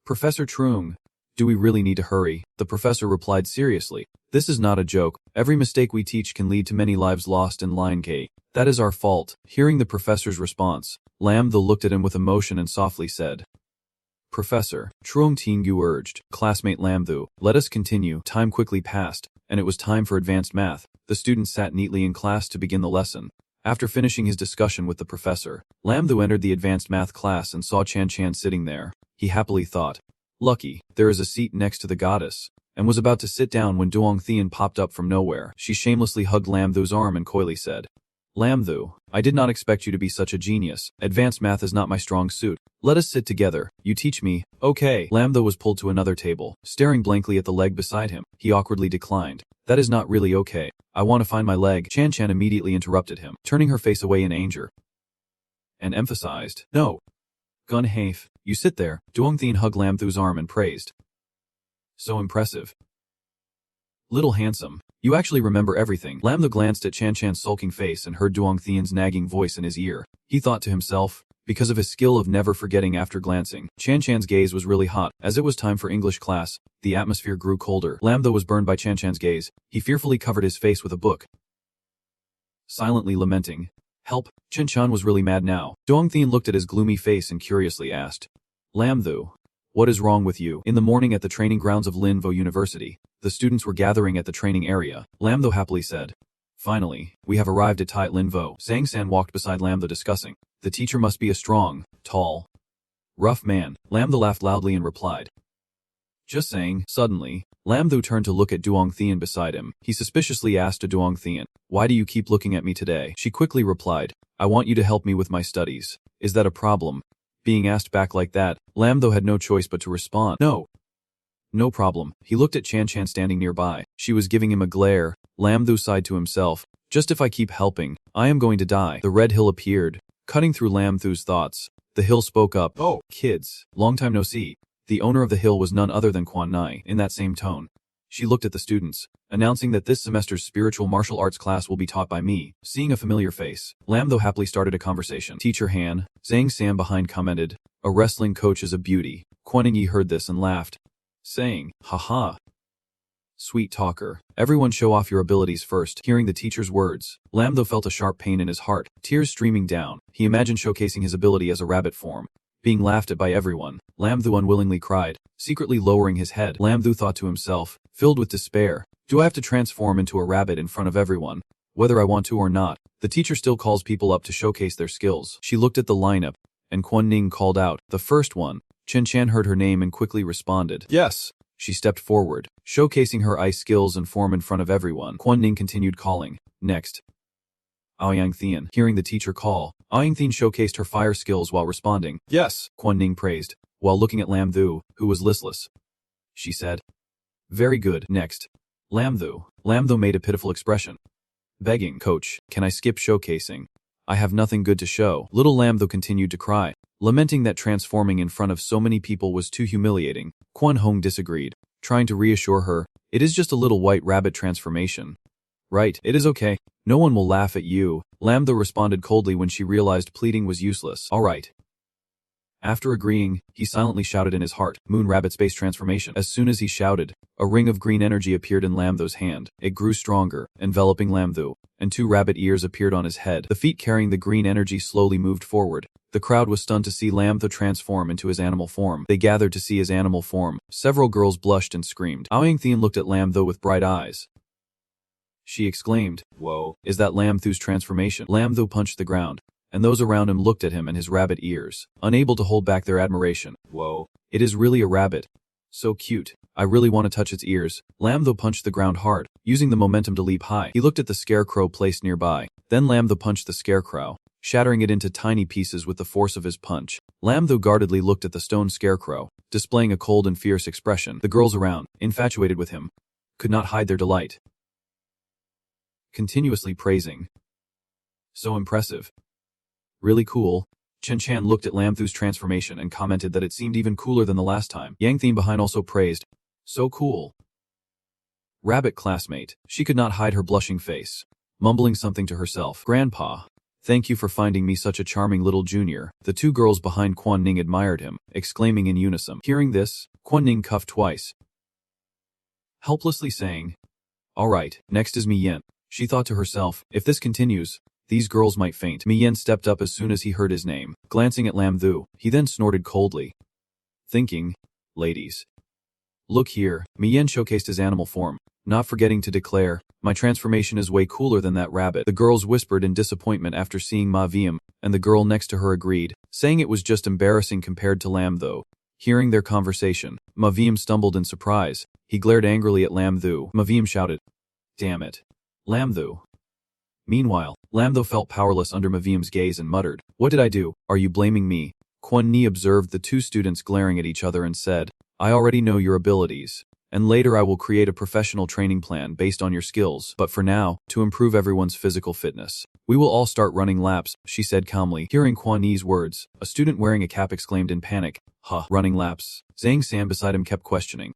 Professor Trung, Do we really need to hurry? The professor replied seriously. This is not a joke. Every mistake we teach can lead to many lives lost in line K. That is our fault. Hearing the professor's response, Lam Thu looked at him with emotion and softly said, Professor, Truong Gu urged. Classmate Lam Thu, let us continue. Time quickly passed, and it was time for advanced math. The students sat neatly in class to begin the lesson. After finishing his discussion with the professor, Lam Thu entered the advanced math class and saw Chan Chan sitting there. He happily thought, lucky, there is a seat next to the goddess, and was about to sit down when Duong Thien popped up from nowhere. She shamelessly hugged Lam Thu's arm and coyly said, Lam Thu, I did not expect you to be such a genius. Advanced math is not my strong suit. Let us sit together. You teach me. Okay. Lam Thu was pulled to another table, staring blankly at the leg beside him. He awkwardly declined. That is not really okay. I want to find my leg. Chan Chan immediately interrupted him, turning her face away in anger, and emphasized, No. Gun Hafe, you sit there. Duong Thien hugged Lam Thu's arm and praised. So impressive. Little handsome. You actually remember everything. Lam Thu glanced at Chan Chan's sulking face and heard Duong Thien's nagging voice in his ear. He thought to himself, because of his skill of never forgetting after glancing, Chan Chan's gaze was really hot. As it was time for English class, the atmosphere grew colder. Lam Thu was burned by Chan Chan's gaze. He fearfully covered his face with a book, silently lamenting. Help! Chan Chan was really mad now. Duong Thien looked at his gloomy face and curiously asked, Lam Thu, what is wrong with you? In the morning at the training grounds of Lin Vo University, the students were gathering at the training area. Lam Thu happily said, Finally, we have arrived at Tai Lin Vo. Zhang San walked beside Lam Thu discussing. The teacher must be a strong, tall, rough man. Lam Thu laughed loudly and replied, Just saying. Suddenly, Lam Thu turned to look at Duong Thien beside him. He suspiciously asked to Duong Thien, Why do you keep looking at me today? She quickly replied, I want you to help me with my studies. Is that a problem? Being asked back like that, Lam Thu had no choice but to respond, No. No problem. He looked at Chan Chan standing nearby. She was giving him a glare. Lam Thu sighed to himself, Just if I keep helping, I am going to die. The red hill appeared, cutting through Lam Thu's thoughts. The hill spoke up, Oh, kids, long time no see. The owner of the hill was none other than Quan Nai. In that same tone, she looked at the students, announcing that this semester's spiritual martial arts class will be taught by me. Seeing a familiar face, Lam Thu happily started a conversation. Teacher Han, Zhang Sam behind commented, A wrestling coach is a beauty. Quan Yi heard this and laughed, saying, Haha. Sweet talker. Everyone show off your abilities first. Hearing the teacher's words, Lam Thu felt a sharp pain in his heart, tears streaming down. He imagined showcasing his ability as a rabbit form, being laughed at by everyone. Lam Thu unwillingly cried, secretly lowering his head. Lam Thu thought to himself, filled with despair, Do I have to transform into a rabbit in front of everyone? Whether I want to or not, the teacher still calls people up to showcase their skills. She looked at the lineup, and Quan Ning called out, The first one. Chen Chan heard her name and quickly responded, Yes. She stepped forward, showcasing her ice skills and form in front of everyone. Quan Ning continued calling, Next. Aoyang Thien. Hearing the teacher call, Aoyang Thien showcased her fire skills while responding, Yes. Quan Ning praised, while looking at Lam Thu, who was listless. She said, Very good. Next. Lam Thu. Lam Thu made a pitiful expression, begging, Coach, can I skip showcasing? I have nothing good to show. Little Lam Thu continued to cry, lamenting that transforming in front of so many people was too humiliating. Quan Hong disagreed, trying to reassure her, It is just a little white rabbit transformation. Right, it is okay. No one will laugh at you. Lam Thu responded coldly when she realized pleading was useless. All right. After agreeing, he silently shouted in his heart, Moon Rabbit Space Transformation. As soon as he shouted, a ring of green energy appeared in Lam Thu's hand. It grew stronger, enveloping Lam Thu, and 2 rabbit ears appeared on his head. The feet carrying the green energy slowly moved forward. The crowd was stunned to see Lam Thu transform into his animal form. They gathered to see his animal form. Several girls blushed and screamed. Aoyang Thien looked at Lam Thu with bright eyes. She exclaimed, Whoa, is that Lam Thu's transformation? Lam Thu punched the ground, and those around him looked at him and his rabbit ears, unable to hold back their admiration. Whoa, it is really a rabbit. So cute. I really want to touch its ears. Lam Thu punched the ground hard, using the momentum to leap high. He looked at the scarecrow placed nearby. Then Lam Thu punched the scarecrow, shattering it into tiny pieces with the force of his punch. Lam Thu guardedly looked at the stone scarecrow, displaying a cold and fierce expression. The girls around, infatuated with him, could not hide their delight, continuously praising. So impressive. Really cool. Chen Chan looked at Lam Thu's transformation and commented that it seemed even cooler than the last time. Yang Thien behind also praised. So cool. Rabbit classmate. She could not hide her blushing face, mumbling something to herself. Grandpa, thank you for finding me such a charming little junior. The 2 girls behind Quan Ning admired him, exclaiming in unison. Hearing this, Kuan Ning coughed twice, helplessly saying, "Alright, next is Mi Yen." She thought to herself, if this continues, these girls might faint. Mi Yen stepped up as soon as he heard his name. Glancing at Lam Thu, he then snorted coldly, thinking, "Ladies, look here." Mi Yen showcased his animal form, not forgetting to declare, "My transformation is way cooler than that rabbit." The girls whispered in disappointment after seeing Ma Wiem, and the girl next to her agreed, saying it was just embarrassing compared to Lam Thu. Hearing their conversation, Ma Wiem stumbled in surprise. He glared angrily at Lam Thu. Ma Wiem shouted, "Damn it, Lam Thu." Meanwhile, Lam Thu felt powerless under Ma Viem's gaze and muttered, "What did I do? Are you blaming me?" Kuan Ni observed the two students glaring at each other and said, "I already know your abilities, and later I will create a professional training plan based on your skills, but for now, to improve everyone's physical fitness, we will all start running laps," she said calmly. Hearing Kuan Ni's words, a student wearing a cap exclaimed in panic, "Huh, running laps?" Zhang San beside him kept questioning,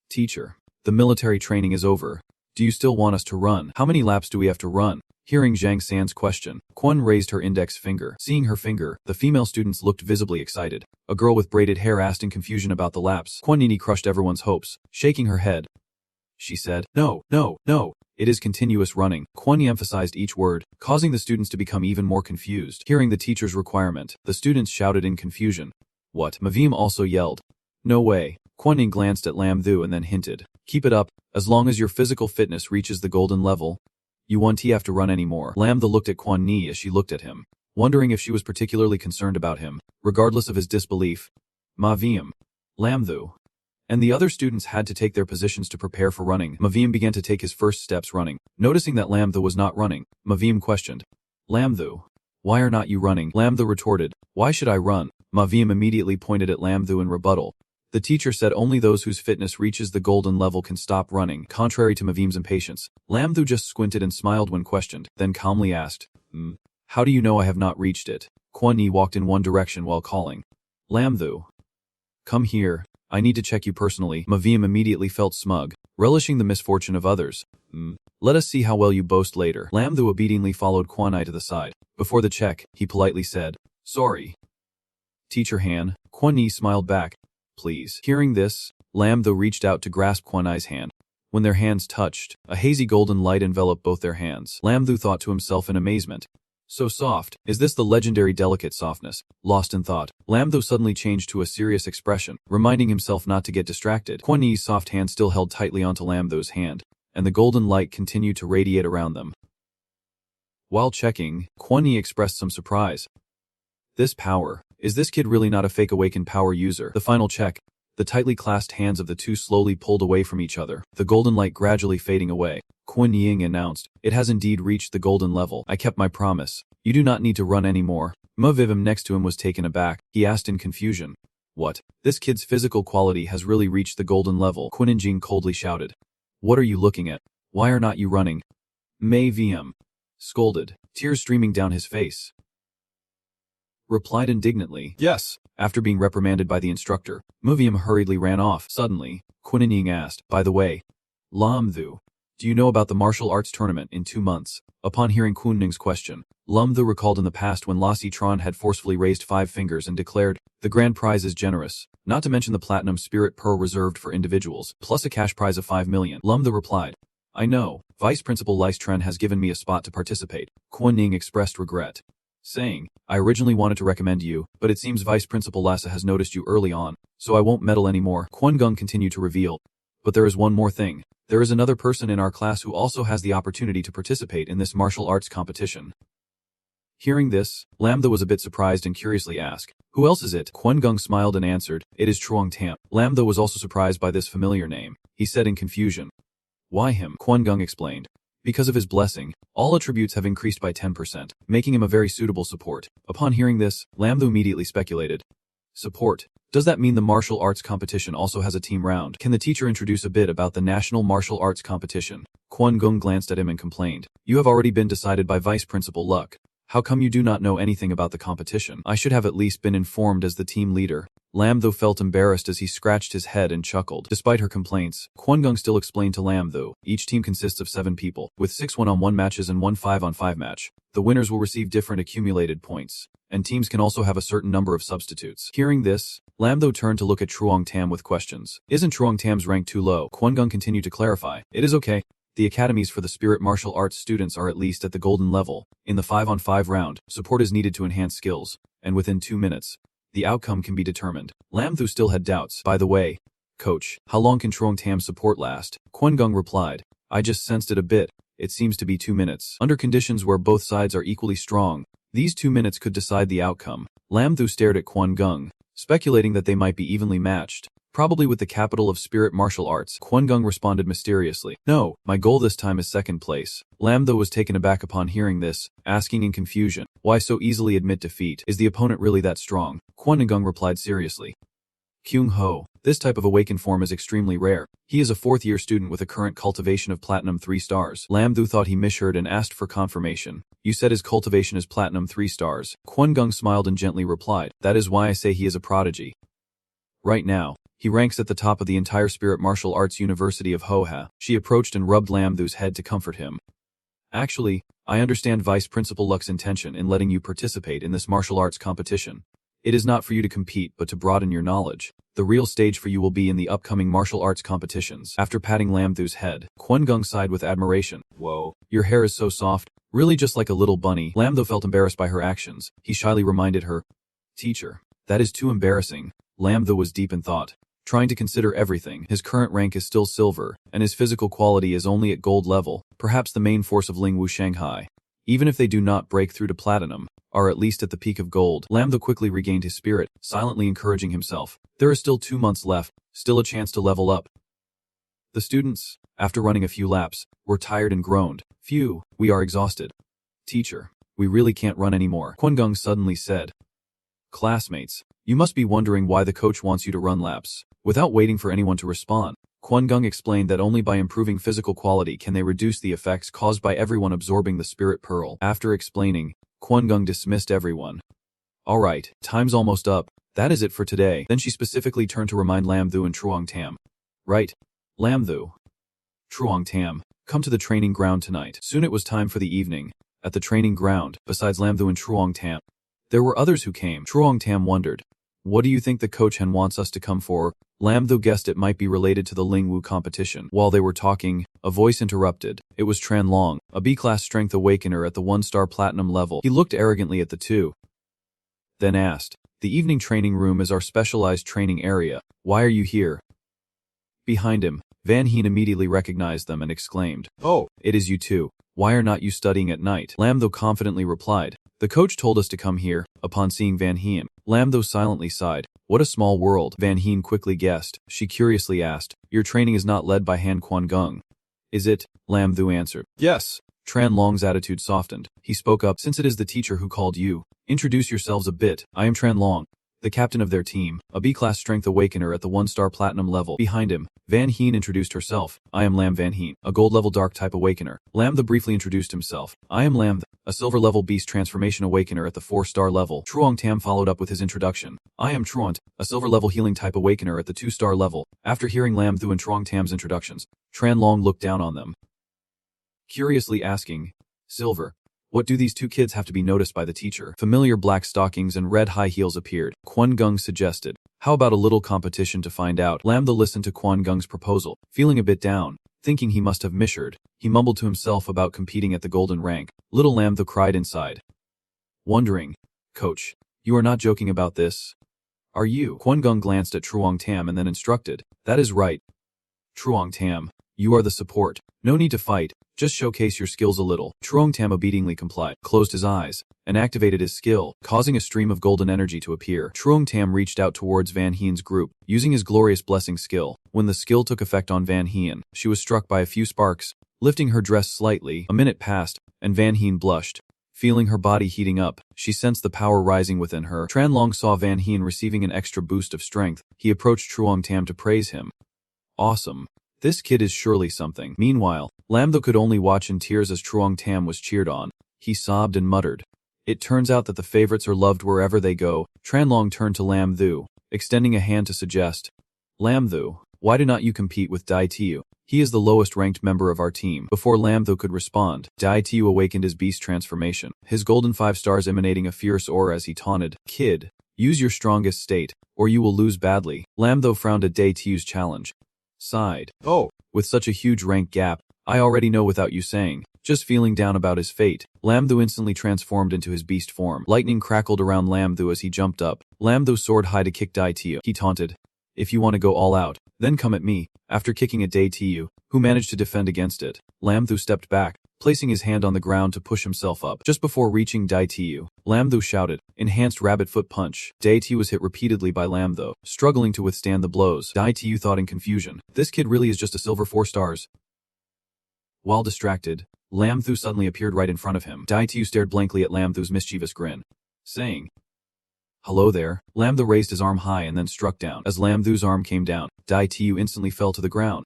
"Teacher, the military training is over. Do you still want us to run? How many laps do we have to run?" Hearing Zhang San's question, Kuan raised her index finger. Seeing her finger, the female students looked visibly excited. A girl with braided hair asked in confusion about the laps. Kuan Nini crushed everyone's hopes. Shaking her head, she said, "No, no, no. It is continuous running." Kuan Ni emphasized each word, causing the students to become even more confused. Hearing the teacher's requirement, the students shouted in confusion, "What?" Ma Wiem also yelled, "No way." Kuan Ning glanced at Lam Thu and then hinted, "Keep it up, as long as your physical fitness reaches the golden level. You won't have to run anymore." Lam Thu looked at Kuan Ni as she looked at him, wondering if she was particularly concerned about him. Regardless of his disbelief, Ma Wiem, Lam Thu, and the other students had to take their positions to prepare for running. Ma Wiem began to take his first steps running. Noticing that Lam Thu was not running, Ma Wiem questioned, "Lam Thu, why are not you running?" Lam Thu retorted, "Why should I run?" Ma Wiem immediately pointed at Lam Thu in rebuttal. The teacher said only those whose fitness reaches the golden level can stop running. Contrary to Ma Viem's impatience, Lam Thu just squinted and smiled when questioned, then calmly asked, "How do you know I have not reached it?" Kuan Ni walked in one direction while calling, "Lam Thu, come here. I need to check you personally." Ma Wiem immediately felt smug, relishing the misfortune of others. "Let us see how well you boast later." Lam Thu obediently followed Kuan Ni to the side. Before the check, he politely said, "Sorry, Teacher Han." Kuan Ni smiled back, "Please." Hearing this, Lam Thu reached out to grasp Kuan Ni's hand. When their hands touched, a hazy golden light enveloped both their hands. Lam Thu thought to himself in amazement, "So soft. Is this the legendary delicate softness?" Lost in thought, Lam Thu suddenly changed to a serious expression, reminding himself not to get distracted. Kuan Ni's soft hand still held tightly onto Lam Thu's hand, and the golden light continued to radiate around them. While checking, Kuan Ni expressed some surprise. "This power. Is this kid really not a fake awakened power user?" The final check. The tightly clasped hands of the two slowly pulled away from each other, the golden light gradually fading away. Kuan Ying announced, "It has indeed reached the golden level. I kept my promise. You do not need to run anymore." Ma Vivim next to him was taken aback. He asked in confusion, "What? This kid's physical quality has really reached the golden level?" Kuan Jing coldly shouted, "What are you looking at? Why are not you running?" Ma Vim scolded, tears streaming down his face, replied indignantly, "Yes." After being reprimanded by the instructor, Ma Vim hurriedly ran off. Suddenly, Kuan Ying asked, "By the way, Lam Thu, do you know about the martial arts tournament in 2 months?" Upon hearing Kuan Ning's question, Lam Thu recalled in the past when Lassie Tron had forcefully raised 5 fingers and declared, "The grand prize is generous, not to mention the platinum spirit pearl reserved for individuals, plus a cash prize of 5 million. Lam Thu replied, "I know, Vice Principal Lice Tren has given me a spot to participate." Kuan Ning expressed regret, saying, "I originally wanted to recommend you, but it seems Vice Principal Lassa has noticed you early on, so I won't meddle anymore." Kuan Gung continued to reveal, "But there is one more thing. There is another person in our class who also has the opportunity to participate in this martial arts competition." Hearing this, Lam Thu was a bit surprised and curiously asked, "Who else is it?" Kuan Gung smiled and answered, "It is Truong Tam." Lam Thu was also surprised by this familiar name. He said in confusion, "Why him?" Kuan Gung explained, "Because of his blessing, all attributes have increased by 10%, making him a very suitable support." Upon hearing this, Lam Thu immediately speculated, "Support? Does that mean the martial arts competition also has a team round? Can the teacher introduce a bit about the National Martial Arts Competition?" Kuan Gung glanced at him and complained, "You have already been decided by Vice Principal Luck. How come you do not know anything about the competition? I should have at least been informed as the team leader." Lam Thu felt embarrassed as he scratched his head and chuckled. Despite her complaints, Kuan Gung still explained to Lam Thu, each team consists of 7 people, with 6 one-on-one matches and 1 5-on-5 match. The winners will receive different accumulated points, and teams can also have a certain number of substitutes. Hearing this, Lam Tho turned to look at Truong Tam with questions. Isn't Truong Tam's rank too low? Kwon Gung continued to clarify. It is okay. The academies for the spirit martial arts students are at least at the golden level. In the 5-on-5 round, support is needed to enhance skills, and within 2 minutes, the outcome can be determined. Lam Tho still had doubts. By the way, coach, how long can Truong Tam's support last? Kwon Gung replied. I just sensed it a bit. It seems to be 2 minutes. Under conditions where both sides are equally strong, these 2 minutes could decide the outcome. Lam Tho stared at Kwon Gung, speculating that they might be evenly matched. Probably with the capital of spirit martial arts. Kwon Gung responded mysteriously. No, my goal this time is second place. Lam Tho was taken aback upon hearing this, asking in confusion, why so easily admit defeat? Is the opponent really that strong? Kwon Gung replied seriously. Kyung Ho. This type of awakened form is extremely rare. He is a 4th-year student with a current cultivation of platinum 3 stars. Lam Tho thought he misheard and asked for confirmation. You said his cultivation is platinum 3 stars. Kwon Gung smiled and gently replied. That is why I say he is a prodigy. Right now, he ranks at the top of the entire Spirit Martial Arts University of Hoha. She approached and rubbed Lam Tho's head to comfort him. Actually, I understand Vice Principal Luck's intention in letting you participate in this martial arts competition. It is not for you to compete but to broaden your knowledge. The real stage for you will be in the upcoming martial arts competitions. After patting Lam Tho's head, Kwon Gung sighed with admiration. Whoa, your hair is so soft, really just like a little bunny. Lam Tho felt embarrassed by her actions. He shyly reminded her. Teacher, that is too embarrassing. Lam Tho was deep in thought, trying to consider everything. His current rank is still silver, and his physical quality is only at gold level, perhaps the main force of Lingwu Shanghai. Even if they do not break through to platinum, are at least at the peak of gold. Lam Tho quickly regained his spirit, silently encouraging himself. There is still 2 months left, still a chance to level up. The students, after running a few laps, were tired and groaned. Phew, we are exhausted. Teacher, we really can't run anymore. Kwon Gung suddenly said. Classmates, you must be wondering why the coach wants you to run laps. Without waiting for anyone to respond, Kwon Gung explained that only by improving physical quality can they reduce the effects caused by everyone absorbing the spirit pearl. After explaining, Kwon Gung dismissed everyone. Alright, time's almost up. That is it for today. Then she specifically turned to remind Lam Tho and Truong Tam. Right. Lam Tho. Truong Tam, come to the training ground tonight. Soon it was time for the evening. At the training ground, besides Lam Tho and Truong Tam, there were others who came. Truong Tam wondered. What do you think the coach Hen wants us to come for? Lam Tho guessed it might be related to the Lingwu competition. While they were talking, a voice interrupted. It was Tran Long, a B-class strength awakener at the 1-star platinum level. He looked arrogantly at the two, then asked, the evening training room is our specialized training area. Why are you here? Behind him, Van Heen immediately recognized them and exclaimed, Oh, it is you two. Why are not you studying at night? Lam Tho confidently replied, the coach told us to come here. Upon seeing Van Heen, Lam Tho silently sighed. What a small world, Van Heen quickly guessed. She curiously asked, your training is not led by Han Kwon Gung, is it? Lam Tho answered, Yes. Tran Long's attitude softened. He spoke up, since it is the teacher who called you, introduce yourselves a bit. I am Tran Long, the captain of their team, a B-class strength awakener at the 1-star platinum level. Behind him, Van Heen introduced herself. I am Lam Van Heen, a gold level dark type awakener. Lam Tho briefly introduced himself. I am Lam Tho, a silver level beast transformation awakener at the 4-star level. Truong Tam followed up with his introduction. I am Truant, a silver level healing type awakener at the 2-star level. After hearing Lam Tho and Truong Tam's introductions, Tran Long looked down on them, curiously asking, Silver, what do these two kids have to be noticed by the teacher? Familiar black stockings and red high heels appeared. Kwon Gung suggested, how about a little competition to find out? Lam Tho listened to Kwon Gung's proposal, feeling a bit down, thinking he must have misheard. He mumbled to himself about competing at the golden rank. Little Lam Tho cried inside, wondering, Coach, you are not joking about this, are you? Kwon Gung glanced at Truong Tam and then instructed, that is right. Truong Tam, you are the support. No need to fight, just showcase your skills a little. Truong Tam obediently complied, closed his eyes, and activated his skill, causing a stream of golden energy to appear. Truong Tam reached out towards Van Heen's group, using his glorious blessing skill. When the skill took effect on Van Heen, she was struck by a few sparks, lifting her dress slightly. A minute passed, and Van Heen blushed. Feeling her body heating up, she sensed the power rising within her. Tran Long saw Van Heen receiving an extra boost of strength. He approached Truong Tam to praise him. Awesome. This kid is surely something. Meanwhile, Lam Tho could only watch in tears as Truong Tam was cheered on. He sobbed and muttered. It turns out that the favorites are loved wherever they go. Tran Long turned to Lam Tho, extending a hand to suggest, Lam Tho, Why do not you compete with Dai Tiu? He is the lowest ranked member of our team. Before Lam Thu could respond, Dai Tiu awakened his beast transformation, his golden 5 stars emanating a fierce aura as he taunted, "Kid, use your strongest state, or you will lose badly." Lam Thu frowned at Dai Tiu's challenge. Sighed. "Oh, with such a huge rank gap, I already know without you saying." Just feeling down about his fate, Lam Thu instantly transformed into his beast form. Lightning crackled around Lam Thu as he jumped up. Lam Thu soared high to kick Dai Tiu. He taunted, "If you want to go all out, then come at me." After kicking at Dai Tiu, who managed to defend against it, Lam Thu stepped back, placing his hand on the ground to push himself up. Just before reaching Dai Tiu, Lam Thu shouted, "Enhanced rabbit foot punch." Dai Tiu was hit repeatedly by Lam Thu, struggling to withstand the blows. Dai Tiu thought in confusion, "This kid really is just a silver 4 stars. While distracted, Lam Thu suddenly appeared right in front of him. Dai Tiu stared blankly at Lam Thu's mischievous grin, saying, "Hello there." Lam Thu raised his arm high and then struck down. As Lam Thu's arm came down, Dai Tiu instantly fell to the ground.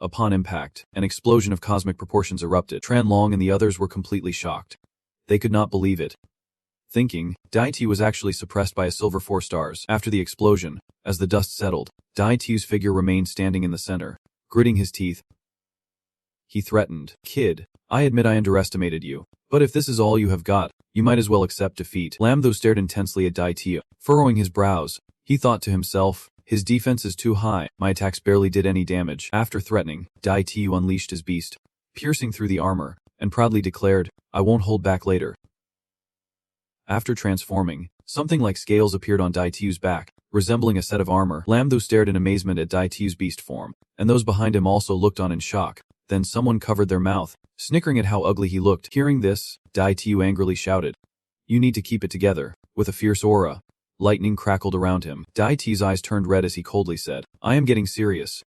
Upon impact, an explosion of cosmic proportions erupted. Tran Long and the others were completely shocked. They could not believe it. Thinking, Dai Tiu was actually suppressed by a silver 4 stars. After the explosion, as the dust settled, Dai Tiu's figure remained standing in the center, gritting his teeth. He threatened, "Kid, I admit I underestimated you, but if this is all you have got, you might as well accept defeat." Lam Thu stared intensely at Dai Tiu, furrowing his brows. He thought to himself, "His defense is too high, my attacks barely did any damage." After threatening, Dai Tiu unleashed his beast, piercing through the armor, and proudly declared, "I won't hold back later." After transforming, something like scales appeared on Dai Tiu's back, resembling a set of armor. Lam Thu stared in amazement at Dai Tiu's beast form, and those behind him also looked on in shock. Then someone covered their mouth, snickering at how ugly he looked. Hearing this, Dai Tiu angrily shouted, "You need to keep it together." With a fierce aura, lightning crackled around him. Dai Tiu's eyes turned red as he coldly said, "I am getting serious."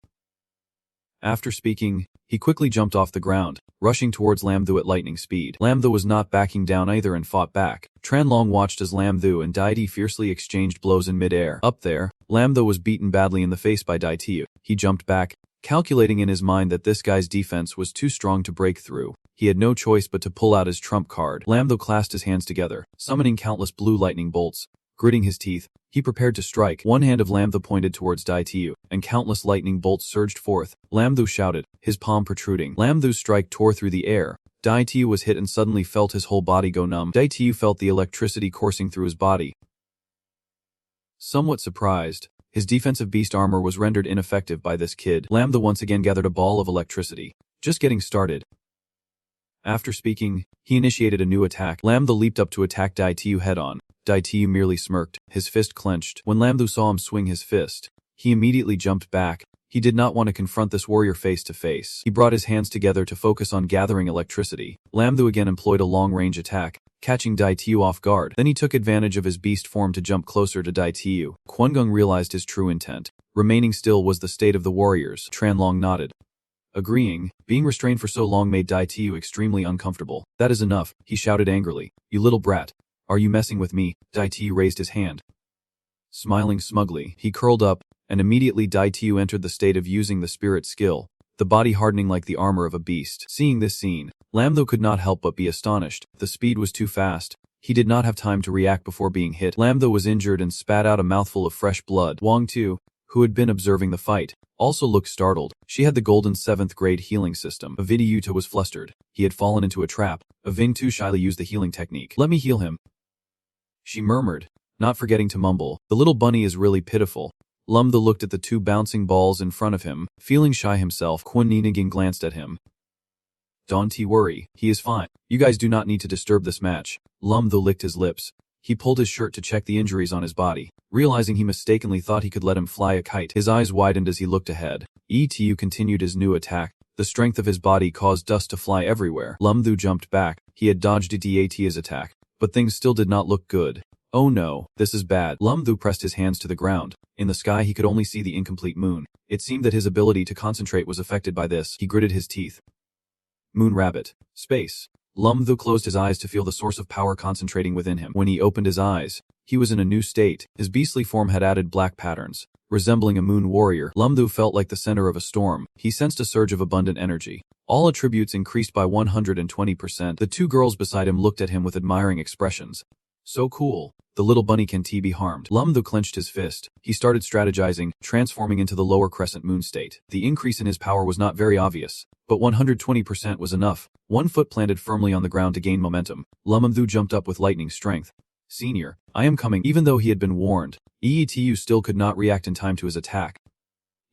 After speaking, he quickly jumped off the ground, rushing towards Lam Thu at lightning speed. Lam Thu was not backing down either and fought back. Tran Long watched as Lam Thu and Dai Tiu fiercely exchanged blows in mid-air. Up there, Lam Thu was beaten badly in the face by Dai Tiu. He jumped back, calculating in his mind that this guy's defense was too strong to break through. He had no choice but to pull out his trump card. Lam Thu clasped his hands together, summoning countless blue lightning bolts. Gritting his teeth, he prepared to strike. One hand of Lam Thu pointed towards Dai Tiu, and countless lightning bolts surged forth. Lam Thu shouted, his palm protruding. Lam Thu's strike tore through the air. Dai Tiu was hit and suddenly felt his whole body go numb. Dai Tiu felt the electricity coursing through his body. Somewhat surprised, his defensive beast armor was rendered ineffective by this kid. Lam Thu once again gathered a ball of electricity. Just getting started. After speaking, he initiated a new attack. Lam Thu leaped up to attack Dai Tiu head-on. Dai Tiu merely smirked, his fist clenched. When Lam Thu saw him swing his fist, he immediately jumped back. He did not want to confront this warrior face to face. He brought his hands together to focus on gathering electricity. Lam Thu again employed a long-range attack, catching Dai Tiu off guard. Then he took advantage of his beast form to jump closer to Dai Tiu. Quan Gong realized his true intent. Remaining still was the state of the warriors. Tran Long nodded. Agreeing, being restrained for so long made Dai Tiu extremely uncomfortable. "That is enough," he shouted angrily. "You little brat. Are you messing with me?" Dai Tiu raised his hand. Smiling smugly, he curled up, and immediately Dai Tiu entered the state of using the spirit skill, the body hardening like the armor of a beast. Seeing this scene, Lam Thu could not help but be astonished. The speed was too fast. He did not have time to react before being hit. Lam Thu was injured and spat out a mouthful of fresh blood. Wang Tu, who had been observing the fight, also looked startled. She had the golden 7th grade healing system. Avidyuta was flustered. He had fallen into a trap. Aving Tu shyly used the healing technique. "Let me heal him," she murmured, not forgetting to mumble. "The little bunny is really pitiful." Lam Thu looked at the 2 bouncing balls in front of him. Feeling shy himself, Quan Niniging glanced at him. "Don't worry, he is fine. You guys do not need to disturb this match." Lam Thu licked his lips. He pulled his shirt to check the injuries on his body. Realizing he mistakenly thought he could let him fly a kite, his eyes widened as he looked ahead. Etu continued his new attack. The strength of his body caused dust to fly everywhere. Lam Thu jumped back. He had dodged Eta's attack, but things still did not look good. "Oh no, this is bad." Lam Thu pressed his hands to the ground. In the sky he could only see the incomplete moon. It seemed that his ability to concentrate was affected by this. He gritted his teeth. Moon rabbit. Space. Lam Thu closed his eyes to feel the source of power concentrating within him. When he opened his eyes, he was in a new state. His beastly form had added black patterns. Resembling a moon warrior, Lam Thu felt like the center of a storm. He sensed a surge of abundant energy. All attributes increased by 120%. The 2 girls beside him looked at him with admiring expressions. "So cool." The little bunny can be harmed. Lam Thu clenched his fist. He started strategizing, transforming into the lower crescent moon state. The increase in his power was not very obvious, but 120% was enough. One foot planted firmly on the ground to gain momentum. Lam Thu jumped up with lightning strength. Senior, I am coming. Even though he had been warned, Eetu still could not react in time to his attack.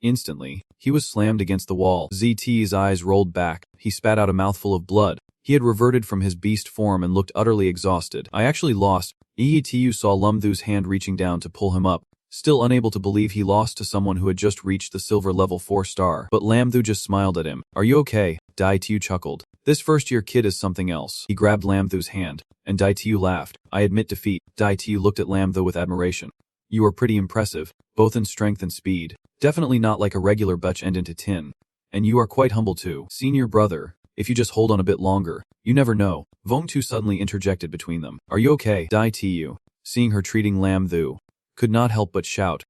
Instantly, he was slammed against the wall. ZT's eyes rolled back. He spat out a mouthful of blood. He had reverted from his beast form and looked utterly exhausted. I actually lost. Eetu saw Lam Thu's hand reaching down to pull him up, still unable to believe he lost to someone who had just reached the silver level 4 star. But Lam Thu just smiled at him. Are you okay? Dai Tu chuckled. This first-year kid is something else. He grabbed Lam Thu's hand, and Dai Tu laughed. I admit defeat. Dai Tu looked at Lam Thu with admiration. You are pretty impressive, both in strength and speed. Definitely not like a regular butch end into tin. And you are quite humble too. Senior brother, if you just hold on a bit longer, you never know. Vong Tu suddenly interjected between them. Are you okay? Dai Tu, seeing her treating Lam Thu, could not help but shout.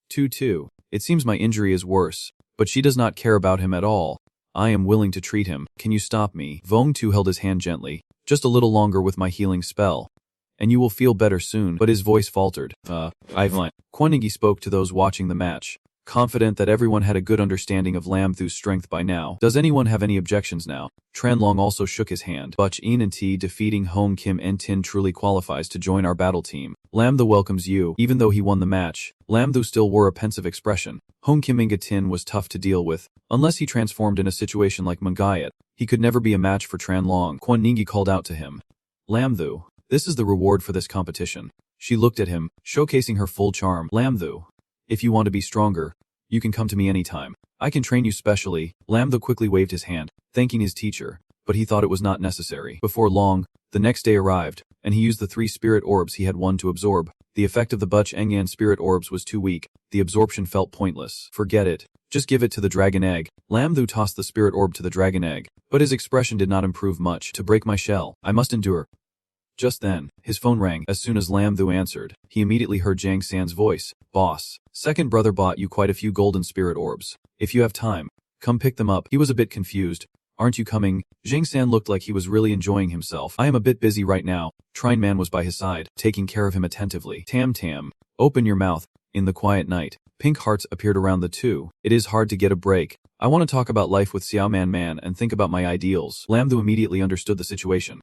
Tu, it seems my injury is worse, but she does not care about him at all. I am willing to treat him. Can you stop me? Vong Tu held his hand gently. Just a little longer with my healing spell, and you will feel better soon. But his voice faltered. Ivan. Quan Ningyi spoke to those watching the match, confident that everyone had a good understanding of Lam Thu's strength by now. Does anyone have any objections now? Tran Long also shook his hand. Butch In and T defeating Hong Kim and Tin truly qualifies to join our battle team. Lam Thu welcomes you. Even though he won the match, Lam Thu still wore a pensive expression. Hong Kim Inga Tin was tough to deal with. Unless he transformed in a situation like Mangayat, he could never be a match for Tran Long. Quan Ningyi called out to him. Lam Thu, this is the reward for this competition. She looked at him, showcasing her full charm. Lam Thu, if you want to be stronger, you can come to me anytime. I can train you specially. Lam Thu quickly waved his hand, thanking his teacher, but he thought it was not necessary. Before long, the next day arrived, and he used the 3 spirit orbs he had won to absorb. The effect of the Butch Engan spirit orbs was too weak. The absorption felt pointless. Forget it. Just give it to the dragon egg. Lam Thu tossed the spirit orb to the dragon egg, but his expression did not improve much. To break my shell, I must endure. Just then, his phone rang. As soon as Lam Thu answered, he immediately heard Zhang San's voice. Boss, second brother bought you quite a few golden spirit orbs. If you have time, come pick them up. He was a bit confused. Aren't you coming? Zhang San looked like he was really enjoying himself. I am a bit busy right now. Trine Man was by his side, taking care of him attentively. Tam, open your mouth. In the quiet night, pink hearts appeared around the two. It is hard to get a break. I want to talk about life with Xiao Man and think about my ideals. Lam Thu immediately understood the situation.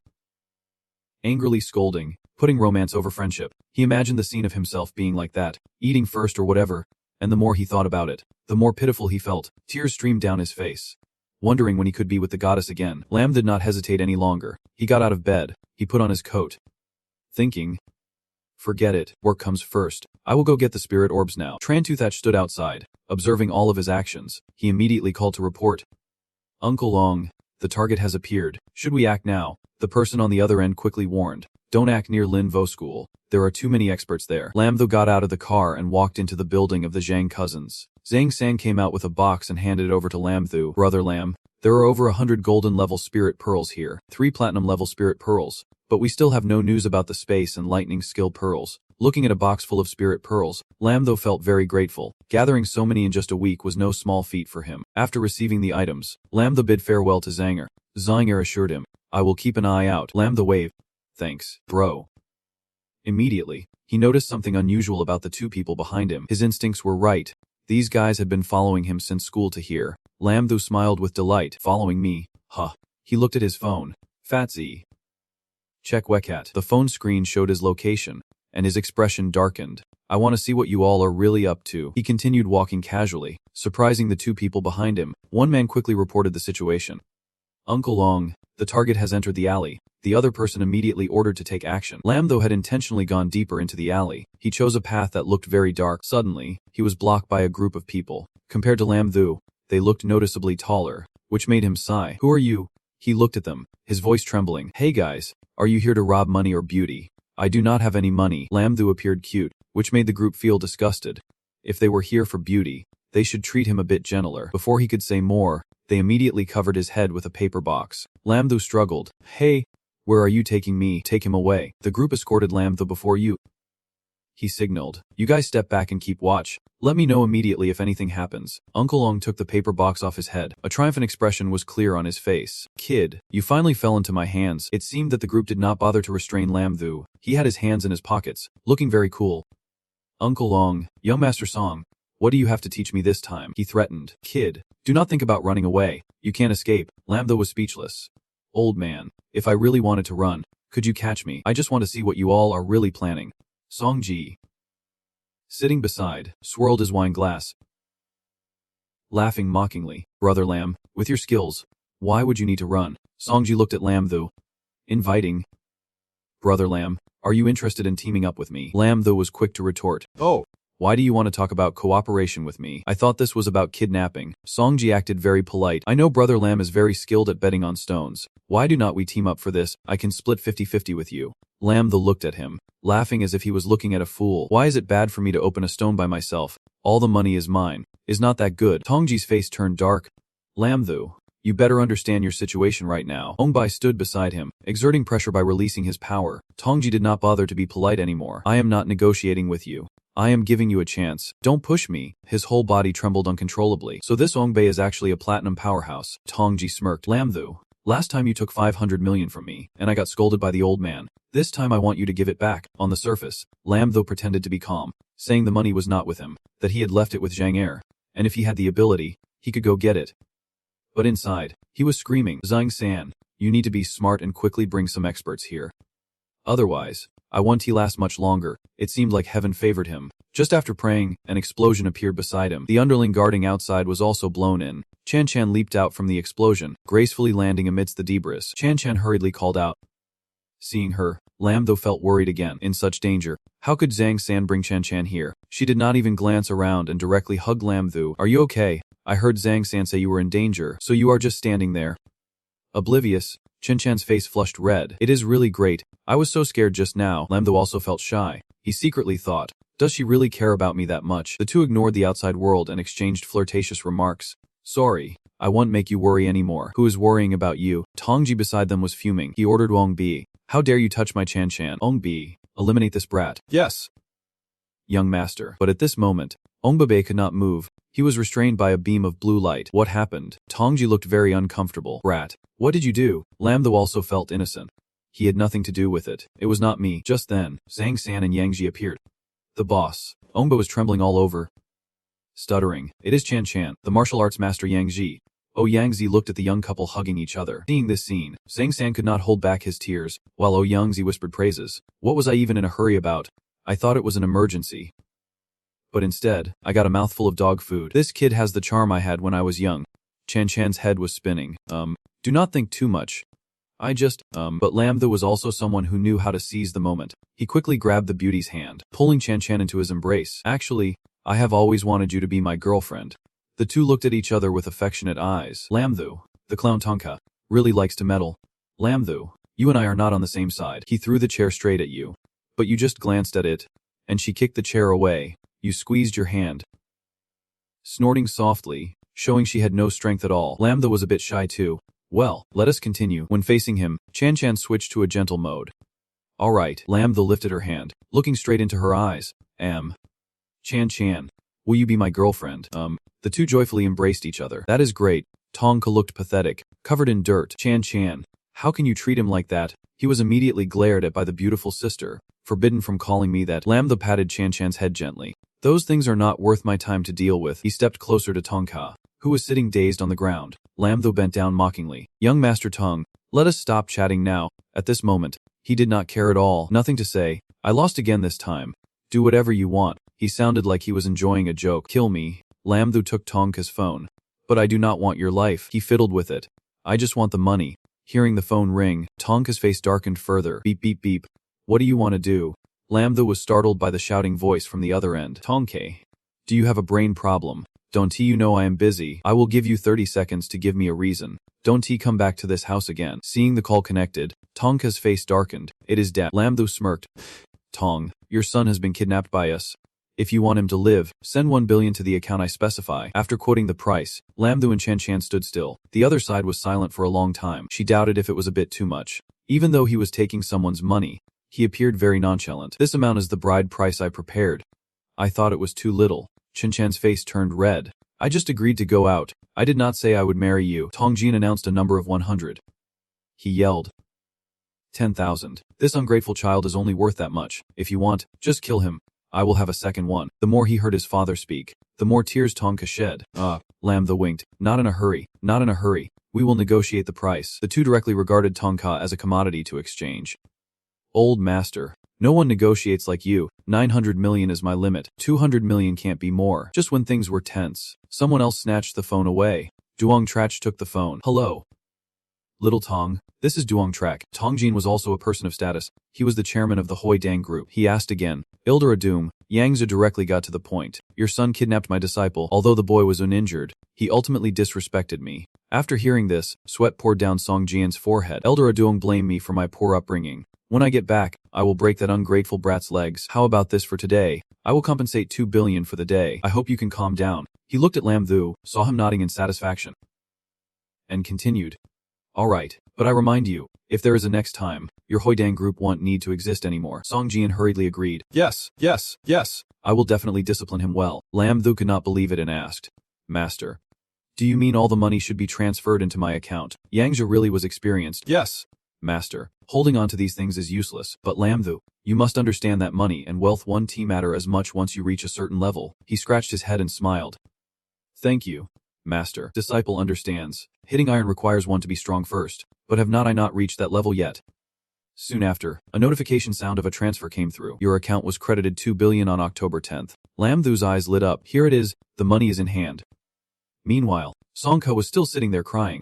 Angrily scolding, putting romance over friendship. He imagined the scene of himself being like that, eating first or whatever, and the more he thought about it, the more pitiful he felt. Tears streamed down his face. Wondering when he could be with the goddess again, Lam did not hesitate any longer. He got out of bed. He put on his coat. Thinking, forget it, work comes first. I will go get the spirit orbs now. Tran Tuthach stood outside, observing all of his actions. He immediately called to report. Uncle Long, the target has appeared. Should we act now? The person on the other end quickly warned. Don't act near Lin Vo School. There are too many experts there. Lam Thu got out of the car and walked into the building of the Zhang cousins. Zhang San came out with a box and handed it over to Lam Thu. Brother Lam, there are over 100 golden level spirit pearls here, 3 platinum level spirit pearls, but we still have no news about the space and lightning skill pearls. Looking at a box full of spirit pearls, Lam Thu felt very grateful. Gathering so many in just a week was no small feat for him. After receiving the items, Lam Thu bid farewell to Zanger. Zanger assured him, I will keep an eye out. Lam Thu waved. Thanks, bro. Immediately, he noticed something unusual about the 2 people behind him. His instincts were right. These guys had been following him since school to here. Lam Thu smiled with delight. Following me? Huh. He looked at his phone. Fatsy. Check Wekat. The phone screen showed his location, and his expression darkened. I want to see what you all are really up to. He continued walking casually, surprising the 2 people behind him. One man quickly reported the situation. Uncle Long, the target has entered the alley. The other person immediately ordered to take action. Lam Thu had intentionally gone deeper into the alley. He chose a path that looked very dark. Suddenly, he was blocked by a group of people. Compared to Lam Thu, they looked noticeably taller, which made him sigh. Who are you? He looked at them, his voice trembling. Hey guys, are you here to rob money or beauty? I do not have any money. Lam Thu appeared cute, which made the group feel disgusted. If they were here for beauty, they should treat him a bit gentler. Before he could say more, they immediately covered his head with a paper box. Lam Thu struggled. Hey, where are you taking me? Take him away. The group escorted Lam Thu before you. he signaled. You guys step back and keep watch. Let me know immediately if anything happens. Uncle Ong took the paper box off his head. A triumphant expression was clear on his face. Kid, you finally fell into my hands. It seemed that the group did not bother to restrain Lam Thu. He had his hands in his pockets, looking very cool. Uncle Ong, young Master Song, what do you have to teach me this time? He threatened. Kid, do not think about running away. You can't escape. Lam Thu was speechless. Old man, if I really wanted to run, could you catch me? I just want to see what you all are really planning. Song Ji, sitting beside, swirled his wine glass, laughing mockingly. Brother Lam, with your skills, why would you need to run? Songji looked at Lam Thu. Inviting. Brother Lam, are you interested in teaming up with me? Lam Thu was quick to retort. Oh, why do you want to talk about cooperation with me? I thought this was about kidnapping. Songji acted very polite. I know Brother Lam is very skilled at betting on stones. Why do not we team up for this? I can split 50-50 with you. Lam Thu looked at him, laughing as if he was looking at a fool. Why is it bad for me to open a stone by myself? All the money is mine. Is not that good? Tongji's face turned dark. Lam Thu, you better understand your situation right now. Ongbai stood beside him, exerting pressure by releasing his power. Tongji did not bother to be polite anymore. I am not negotiating with you. I am giving you a chance. Don't push me. His whole body trembled uncontrollably. So this Ongbei is actually a platinum powerhouse. Tongji smirked. Lam Thu, last time you took 500 million from me, and I got scolded by the old man. This time I want you to give it back. On the surface, Lam Thu pretended to be calm, saying the money was not with him, that he had left it with Zhang Er, and if he had the ability, he could go get it. But inside, he was screaming, Zhang San, you need to be smart and quickly bring some experts here. Otherwise, I won't last much longer. It seemed like heaven favored him. Just after praying, an explosion appeared beside him. The underling guarding outside was also blown in. Chan Chan leaped out from the explosion, gracefully landing amidst the debris. Chan Chan hurriedly called out. Seeing her, Lam Thu felt worried again. In such danger, how could Zhang San bring Chan Chan here? She did not even glance around and directly hugged Lam Thu. Are you okay? I heard Zhang San say you were in danger, so you are just standing there. Oblivious, Chan Chan's face flushed red. It is really great. I was so scared just now. Lam Thu also felt shy. He secretly thought, does she really care about me that much? The two ignored the outside world and exchanged flirtatious remarks. Sorry, I won't make you worry anymore. Who is worrying about you? Tongji beside them was fuming. He ordered Ong Bi. How dare you touch my Chan Chan? Ong Bi, eliminate this brat. Yes, young master. But at this moment, Ong Babe could not move. He was restrained by a beam of blue light. What happened? Tongji looked very uncomfortable. Brat, what did you do? Lam Thu also felt innocent. He had nothing to do with it. It was not me. Just then, Zhang San and Yang Ji appeared. The boss. Ongba was trembling all over. Stuttering. It is Chan Chan, the martial arts master Yang Ji. Oh Yang Zi looked at the young couple hugging each other. Seeing this scene, Zhang San could not hold back his tears, while Oh Yang Zi whispered praises. What was I even in a hurry about? I thought it was an emergency. But instead, I got a mouthful of dog food. This kid has the charm I had when I was young. Chan Chan's head was spinning. Do not think too much. But Lam Thu was also someone who knew how to seize the moment. He quickly grabbed the beauty's hand, pulling Chan Chan into his embrace. Actually, I have always wanted you to be my girlfriend. The two looked at each other with affectionate eyes. Lam Thu, the clown Tonka, really likes to meddle. Lam Thu, you and I are not on the same side. He threw the chair straight at you. But you just glanced at it, and she kicked the chair away. You squeezed your hand. Snorting softly, showing she had no strength at all. Lam Thu was a bit shy too. Well, let us continue. When facing him, Chan Chan switched to a gentle mode. Alright, Lam Thu lifted her hand, looking straight into her eyes. Chan Chan, will you be my girlfriend? The two joyfully embraced each other. That is great. Tongka looked pathetic, covered in dirt. Chan Chan, how can you treat him like that? He was immediately glared at by the beautiful sister. Forbidden from calling me that. Lam Thu patted Chan Chan's head gently. Those things are not worth my time to deal with. He stepped closer to Tongka, who was sitting dazed on the ground. Lam Thu bent down mockingly. Young Master Tong, let us stop chatting now. At this moment, he did not care at all. Nothing to say. I lost again this time. Do whatever you want. He sounded like he was enjoying a joke. Kill me. Lam Thu took Tongka's phone. But I do not want your life. He fiddled with it. I just want the money. Hearing the phone ring, Tongka's face darkened further. Beep beep beep. What do you want to do? Lam Thu was startled by the shouting voice from the other end. Tongke, do you have a brain problem? Don't you know I am busy? I will give you 30 seconds to give me a reason. Don't come back to this house again. Seeing the call connected, Tongka's face darkened. It is dead. Lam Thu smirked. Tong, your son has been kidnapped by us. If you want him to live, send 1 billion to the account I specify. After quoting the price, Lam Thu and Chan Chan stood still. The other side was silent for a long time. She doubted if it was a bit too much. Even though he was taking someone's money, He appeared very nonchalant. This amount is the bride price I prepared. I thought it was too little. Qinchan's face turned red. I just agreed to go out. I did not say I would marry you. Tongjin announced a number of 100. He yelled. 10,000. This ungrateful child is only worth that much. If you want, just kill him. I will have a second one. The more he heard his father speak, the more tears Tongka shed. Lam the winked. Not in a hurry. Not in a hurry. We will negotiate the price. The two directly regarded Tongka as a commodity to exchange. Old master. No one negotiates like you. 900 million is my limit. 200 million can't be more. Just when things were tense, someone else snatched the phone away. Duong Trach took the phone. Hello. Little Tong, this is Duong Trach. Tongjin was also a person of status. He was the chairman of the Hoi Dang group. He asked again. Ilder Adum, Yangzhe directly got to the point. Your son kidnapped my disciple. Although the boy was uninjured, he ultimately disrespected me. After hearing this, sweat poured down Song Jian's forehead. Elder Adung blamed me for my poor upbringing. When I get back, I will break that ungrateful brat's legs. How about this for today? I will compensate 2 billion for the day. I hope you can calm down. He looked at Lam Thu, saw him nodding in satisfaction, and continued. Alright, but I remind you, if there is a next time, your Hoidang group won't need to exist anymore. Song Jian hurriedly agreed. Yes. I will definitely discipline him well. Lam Thu could not believe it and asked. Master. Do you mean all the money should be transferred into my account? Yangzhe really was experienced. Yes. Master. Holding on to these things is useless, but Lam Thu, you must understand that money and wealth won't matter as much once you reach a certain level. He scratched his head and smiled. Thank you. Master. Disciple understands. Hitting iron requires one to be strong first, but have I not reached that level yet? Soon after, a notification sound of a transfer came through. Your account was credited 2 billion on October 10th. Lam Thu's eyes lit up. Here it is, the money is in hand. Meanwhile, Songka was still sitting there crying.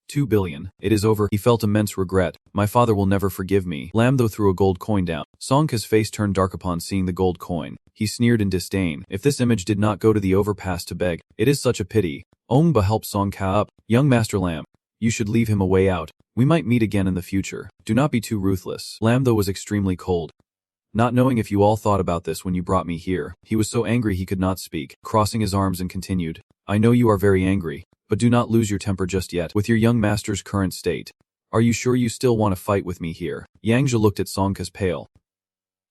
2 billion. It is over. He felt immense regret. My father will never forgive me. Lam Thu threw a gold coin down. Songka's face turned dark upon seeing the gold coin. He sneered in disdain. If this image did not go to the overpass to beg, it is such a pity. Ongba helped Songka up. Young Master Lam, you should leave him a way out. We might meet again in the future. Do not be too ruthless. Lam Thu was extremely cold. Not knowing if you all thought about this when you brought me here, he was so angry he could not speak, crossing his arms and continued. I know you are very angry, but do not lose your temper just yet. With your young master's current state, are you sure you still want to fight with me here? Yangzhe looked at Songka's pale,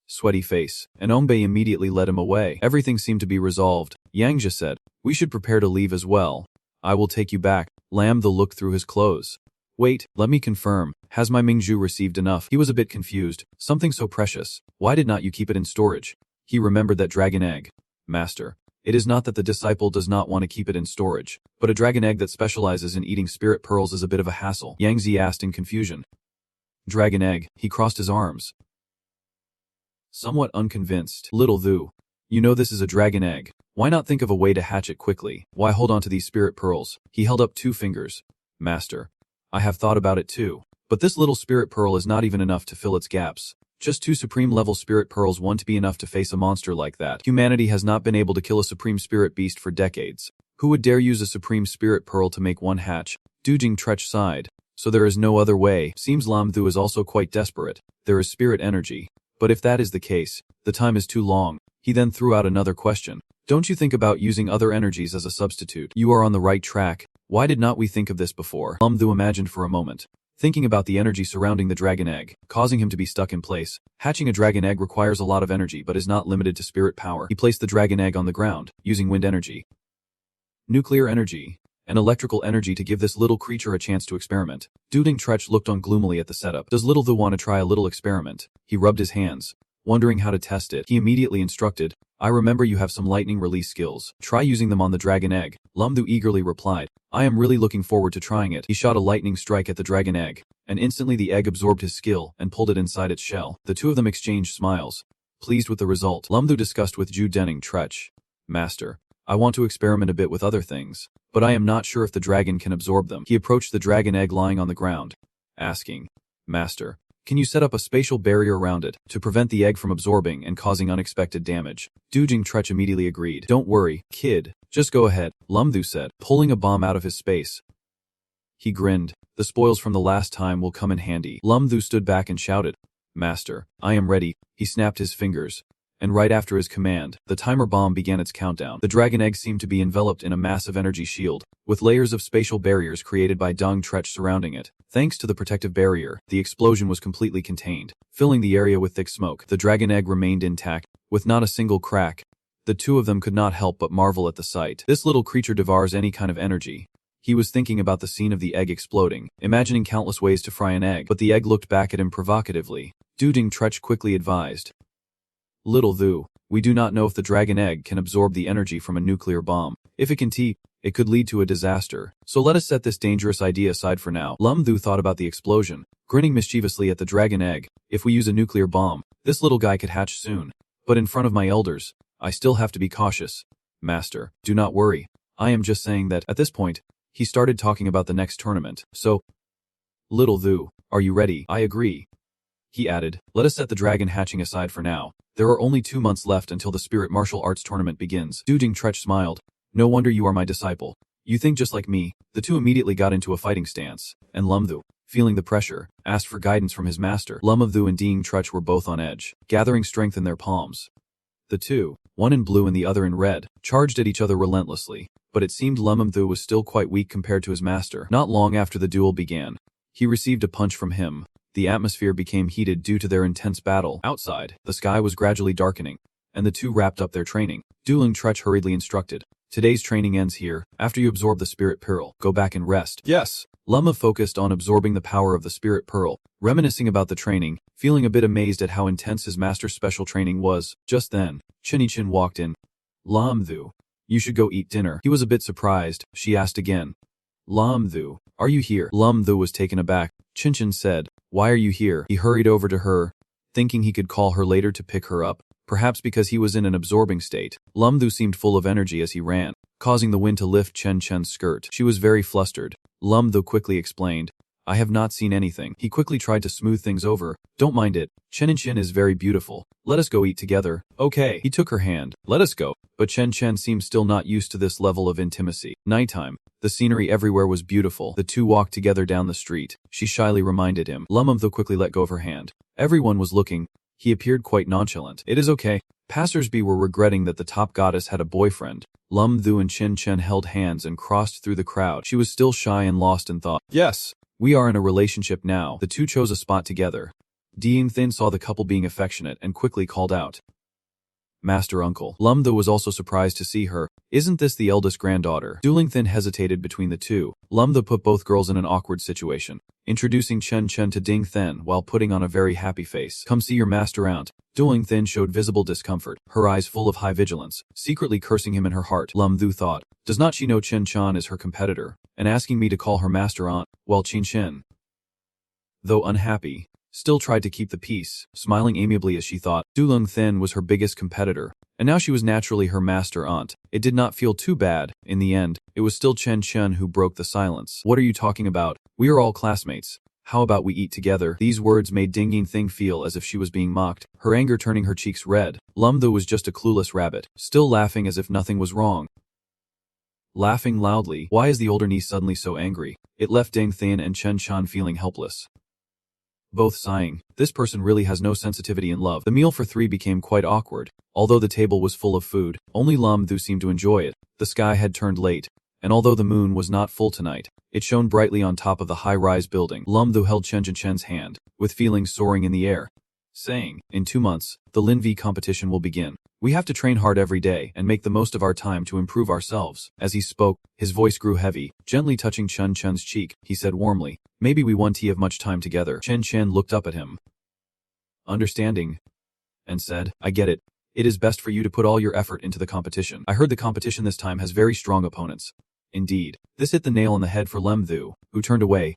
sweaty face, and Ongbei immediately led him away. Everything seemed to be resolved. Yangzhe said, we should prepare to leave as well. I will take you back. Lam Thu looked through his clothes. Wait, let me confirm. Has my Mingzhu received enough? He was a bit confused. Something so precious. Why did not you keep it in storage? He remembered that dragon egg. Master. It is not that the disciple does not want to keep it in storage, but a dragon egg that specializes in eating spirit pearls is a bit of a hassle. Yangzi asked in confusion. Dragon egg. He crossed his arms, somewhat unconvinced. Little Thu. You know this is a dragon egg. Why not think of a way to hatch it quickly? Why hold on to these spirit pearls? He held up 2 fingers. Master. I have thought about it too. But this little spirit pearl is not even enough to fill its gaps. Just 2 supreme-level spirit pearls won't be enough to face a monster like that. Humanity has not been able to kill a supreme spirit beast for decades. Who would dare use a supreme spirit pearl to make one hatch? Dujing Trech sighed. So there is no other way. Seems Lam Thu is also quite desperate. There is spirit energy. But if that is the case, the time is too long. He then threw out another question. Don't you think about using other energies as a substitute? You are on the right track. Why did not we think of this before? Lam Thu imagined for a moment, thinking about the energy surrounding the dragon egg, causing him to be stuck in place. Hatching a dragon egg requires a lot of energy but is not limited to spirit power. He placed the dragon egg on the ground, using wind energy, nuclear energy, and electrical energy to give this little creature a chance to experiment. Duding Trech looked on gloomily at the setup. Does Little Thu want to try a little experiment? He rubbed his hands, wondering how to test it. He immediately instructed, I remember you have some lightning release skills. Try using them on the dragon egg. Lam Thu eagerly replied, I am really looking forward to trying it. He shot a lightning strike at the dragon egg, and instantly the egg absorbed his skill and pulled it inside its shell. The two of them exchanged smiles, pleased with the result. Lam Thu discussed with Ju Denning Trech. Master, I want to experiment a bit with other things, but I am not sure if the dragon can absorb them. He approached the dragon egg lying on the ground, asking, Master, can you set up a spatial barrier around it to prevent the egg from absorbing and causing unexpected damage? Dujing Trech immediately agreed. Don't worry, kid. Just go ahead, Lam Thu said, pulling a bomb out of his space. He grinned. The spoils from the last time will come in handy. Lam Thu stood back and shouted, Master, I am ready. He snapped his fingers, and right after his command, the timer bomb began its countdown. The dragon egg seemed to be enveloped in a massive energy shield, with layers of spatial barriers created by Dong Tretch surrounding it. Thanks to the protective barrier, the explosion was completely contained, filling the area with thick smoke. The dragon egg remained intact, with not a single crack. The two of them could not help but marvel at the sight. This little creature devours any kind of energy. He was thinking about the scene of the egg exploding, imagining countless ways to fry an egg, but the egg looked back at him provocatively. Dong Tretch quickly advised, "Little Thu, we do not know if the dragon egg can absorb the energy from a nuclear bomb. If it can, it could lead to a disaster. So let us set this dangerous idea aside for now." Lum Thu thought about the explosion, grinning mischievously at the dragon egg. "If we use a nuclear bomb, this little guy could hatch soon. But in front of my elders, I still have to be cautious. Master, do not worry. I am just saying that." At this point, he started talking about the next tournament. "So, Little Thu, are you ready?" "I agree." He added, "Let us set the dragon hatching aside for now. There are only 2 months left until the spirit martial arts tournament begins." Dong Tretch smiled. "No wonder you are my disciple. You think just like me." The two immediately got into a fighting stance, and Lum Thu, feeling the pressure, asked for guidance from his master. Lum Thu and Dong Tretch were both on edge, gathering strength in their palms. The two, one in blue and the other in red, charged at each other relentlessly, but it seemed Lum Thu was still quite weak compared to his master. Not long after the duel began, he received a punch from him. The atmosphere became heated due to their intense battle. Outside, the sky was gradually darkening, and the two wrapped up their training. Dong Tretch hurriedly instructed, "Today's training ends here. After you absorb the spirit pearl, go back and rest." "Yes." Lum focused on absorbing the power of the spirit pearl, reminiscing about the training, feeling a bit amazed at how intense his master's special training was. Just then, Chin walked in. "Lum Thu, you should go eat dinner." He was a bit surprised. She asked again, "Lum Thu, are you here?" Lum Thu was taken aback. Chin said, "Why are you here?" He hurried over to her, thinking he could call her later to pick her up, perhaps because he was in an absorbing state. Lum Thu seemed full of energy as he ran, causing the wind to lift Chen's skirt. She was very flustered. Lum Thu quickly explained, "I have not seen anything." He quickly tried to smooth things over. "Don't mind it. Chen is very beautiful. Let us go eat together." "Okay." He took her hand. "Let us go." But Chen seemed still not used to this level of intimacy. Nighttime. The scenery everywhere was beautiful. The two walked together down the street. She shyly reminded him. Lum Thu quickly let go of her hand. Everyone was looking. He appeared quite nonchalant. "It is okay." Passersby were regretting that the top goddess had a boyfriend. Lum Thu and Chen held hands and crossed through the crowd. She was still shy and lost in thought. "Yes, we are in a relationship now." The two chose a spot together. Dong Thin saw the couple being affectionate and quickly called out, "Master Uncle." Lum Thu was also surprised to see her. "Isn't this the eldest granddaughter?" Dong Thin hesitated between the two. Lum Thu put both girls in an awkward situation, introducing Chen to Dong Thin while putting on a very happy face. "Come see your master aunt." Dong Thin showed visible discomfort, her eyes full of high vigilance, secretly cursing him in her heart. Lum Thu thought, "Does not she know Chen is her competitor, and asking me to call her master aunt?" While Chen, though unhappy, still tried to keep the peace, smiling amiably as she thought. Dong Thin was her biggest competitor, and now she was naturally her master aunt. It did not feel too bad. In the end, it was still Chen who broke the silence. "What are you talking about? We are all classmates. How about we eat together?" These words made Dong Thin feel as if she was being mocked, her anger turning her cheeks red. Lum Thu was just a clueless rabbit, still laughing as if nothing was wrong. Laughing loudly. Why is the older niece suddenly so angry? It left Dong Thin and Chen feeling helpless, both sighing. This person really has no sensitivity in love. The meal for three became quite awkward. Although the table was full of food, only Lum Thu seemed to enjoy it. The sky had turned late, and although the moon was not full tonight, it shone brightly on top of the high-rise building. Lum Thu held Chen's hand, with feelings soaring in the air, saying, "In 2 months, the Lin V competition will begin. We have to train hard every day and make the most of our time to improve ourselves." As he spoke, his voice grew heavy. Gently touching Chen's cheek, he said warmly, "Maybe we won't have much time together." Chen looked up at him, understanding, and said, "I get it. It is best for you to put all your effort into the competition. I heard the competition this time has very strong opponents." Indeed, this hit the nail on the head for Lum Thu, who turned away,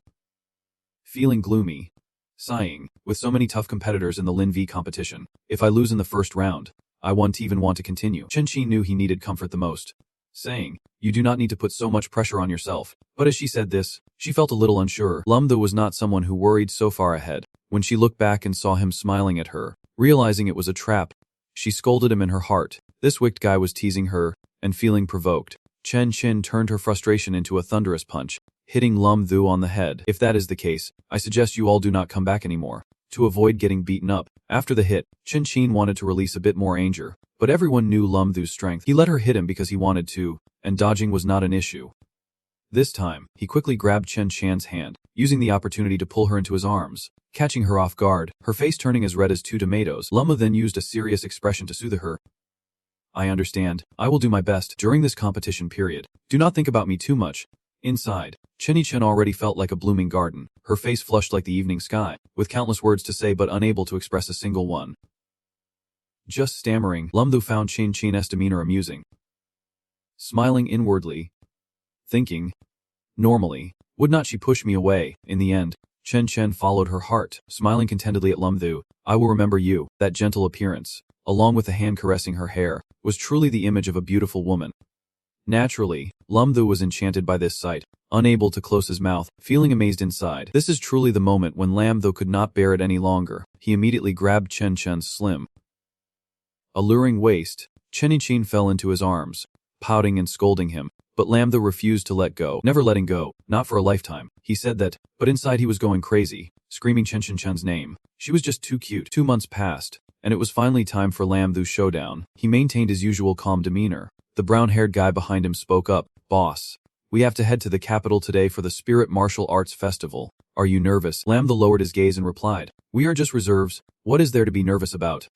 feeling gloomy, sighing, "With so many tough competitors in the Lin V competition, if I lose in the first round, I won't even want to continue." Chen knew he needed comfort the most, saying, "You do not need to put so much pressure on yourself." But as she said this, she felt a little unsure. Lum Thu was not someone who worried so far ahead. When she looked back and saw him smiling at her, realizing it was a trap, she scolded him in her heart. This wicked guy was teasing her, and feeling provoked, Chen turned her frustration into a thunderous punch, hitting Lum Thu on the head. "If that is the case, I suggest you all do not come back anymore." to avoid getting beaten up. After the hit, Chen Qin wanted to release a bit more anger, but everyone knew Lam Thu's strength. He let her hit him because he wanted to, and dodging was not an issue. This time, he quickly grabbed Chen Qian's hand, using the opportunity to pull her into his arms, catching her off guard, her face turning as red as 2 tomatoes. Lam Thu then used a serious expression to soothe her. I understand. I will do my best during this competition period. Do not think about me too much. Inside, Chen Chen already felt like a blooming garden, her face flushed like the evening sky, with countless words to say but unable to express a single one. Just stammering, Lam Thu found Chen Chen's demeanor amusing. Smiling inwardly, thinking, normally, would not she push me away? In the end, Chen Chen followed her heart, smiling contentedly at Lam Thu. I will remember you. That gentle appearance, along with the hand caressing her hair, was truly the image of a beautiful woman. Naturally, Lam Thu was enchanted by this sight, unable to close his mouth, feeling amazed inside. This is truly the moment when Lam Thu could not bear it any longer. He immediately grabbed Chen Chen's slim, alluring waist. Chen Chen fell into his arms, pouting and scolding him, but Lam Thu refused to let go. Never letting go, not for a lifetime. He said that, but inside he was going crazy, screaming Chen Chen's name. She was just too cute. 2 months passed, and it was finally time for Lam Thu's showdown. He maintained his usual calm demeanor. The brown-haired guy behind him spoke up. Boss, we have to head to the capital today for the Spirit Martial Arts Festival. Are you nervous? Lam Thu lowered his gaze and replied, we are just reserves. What is there to be nervous about?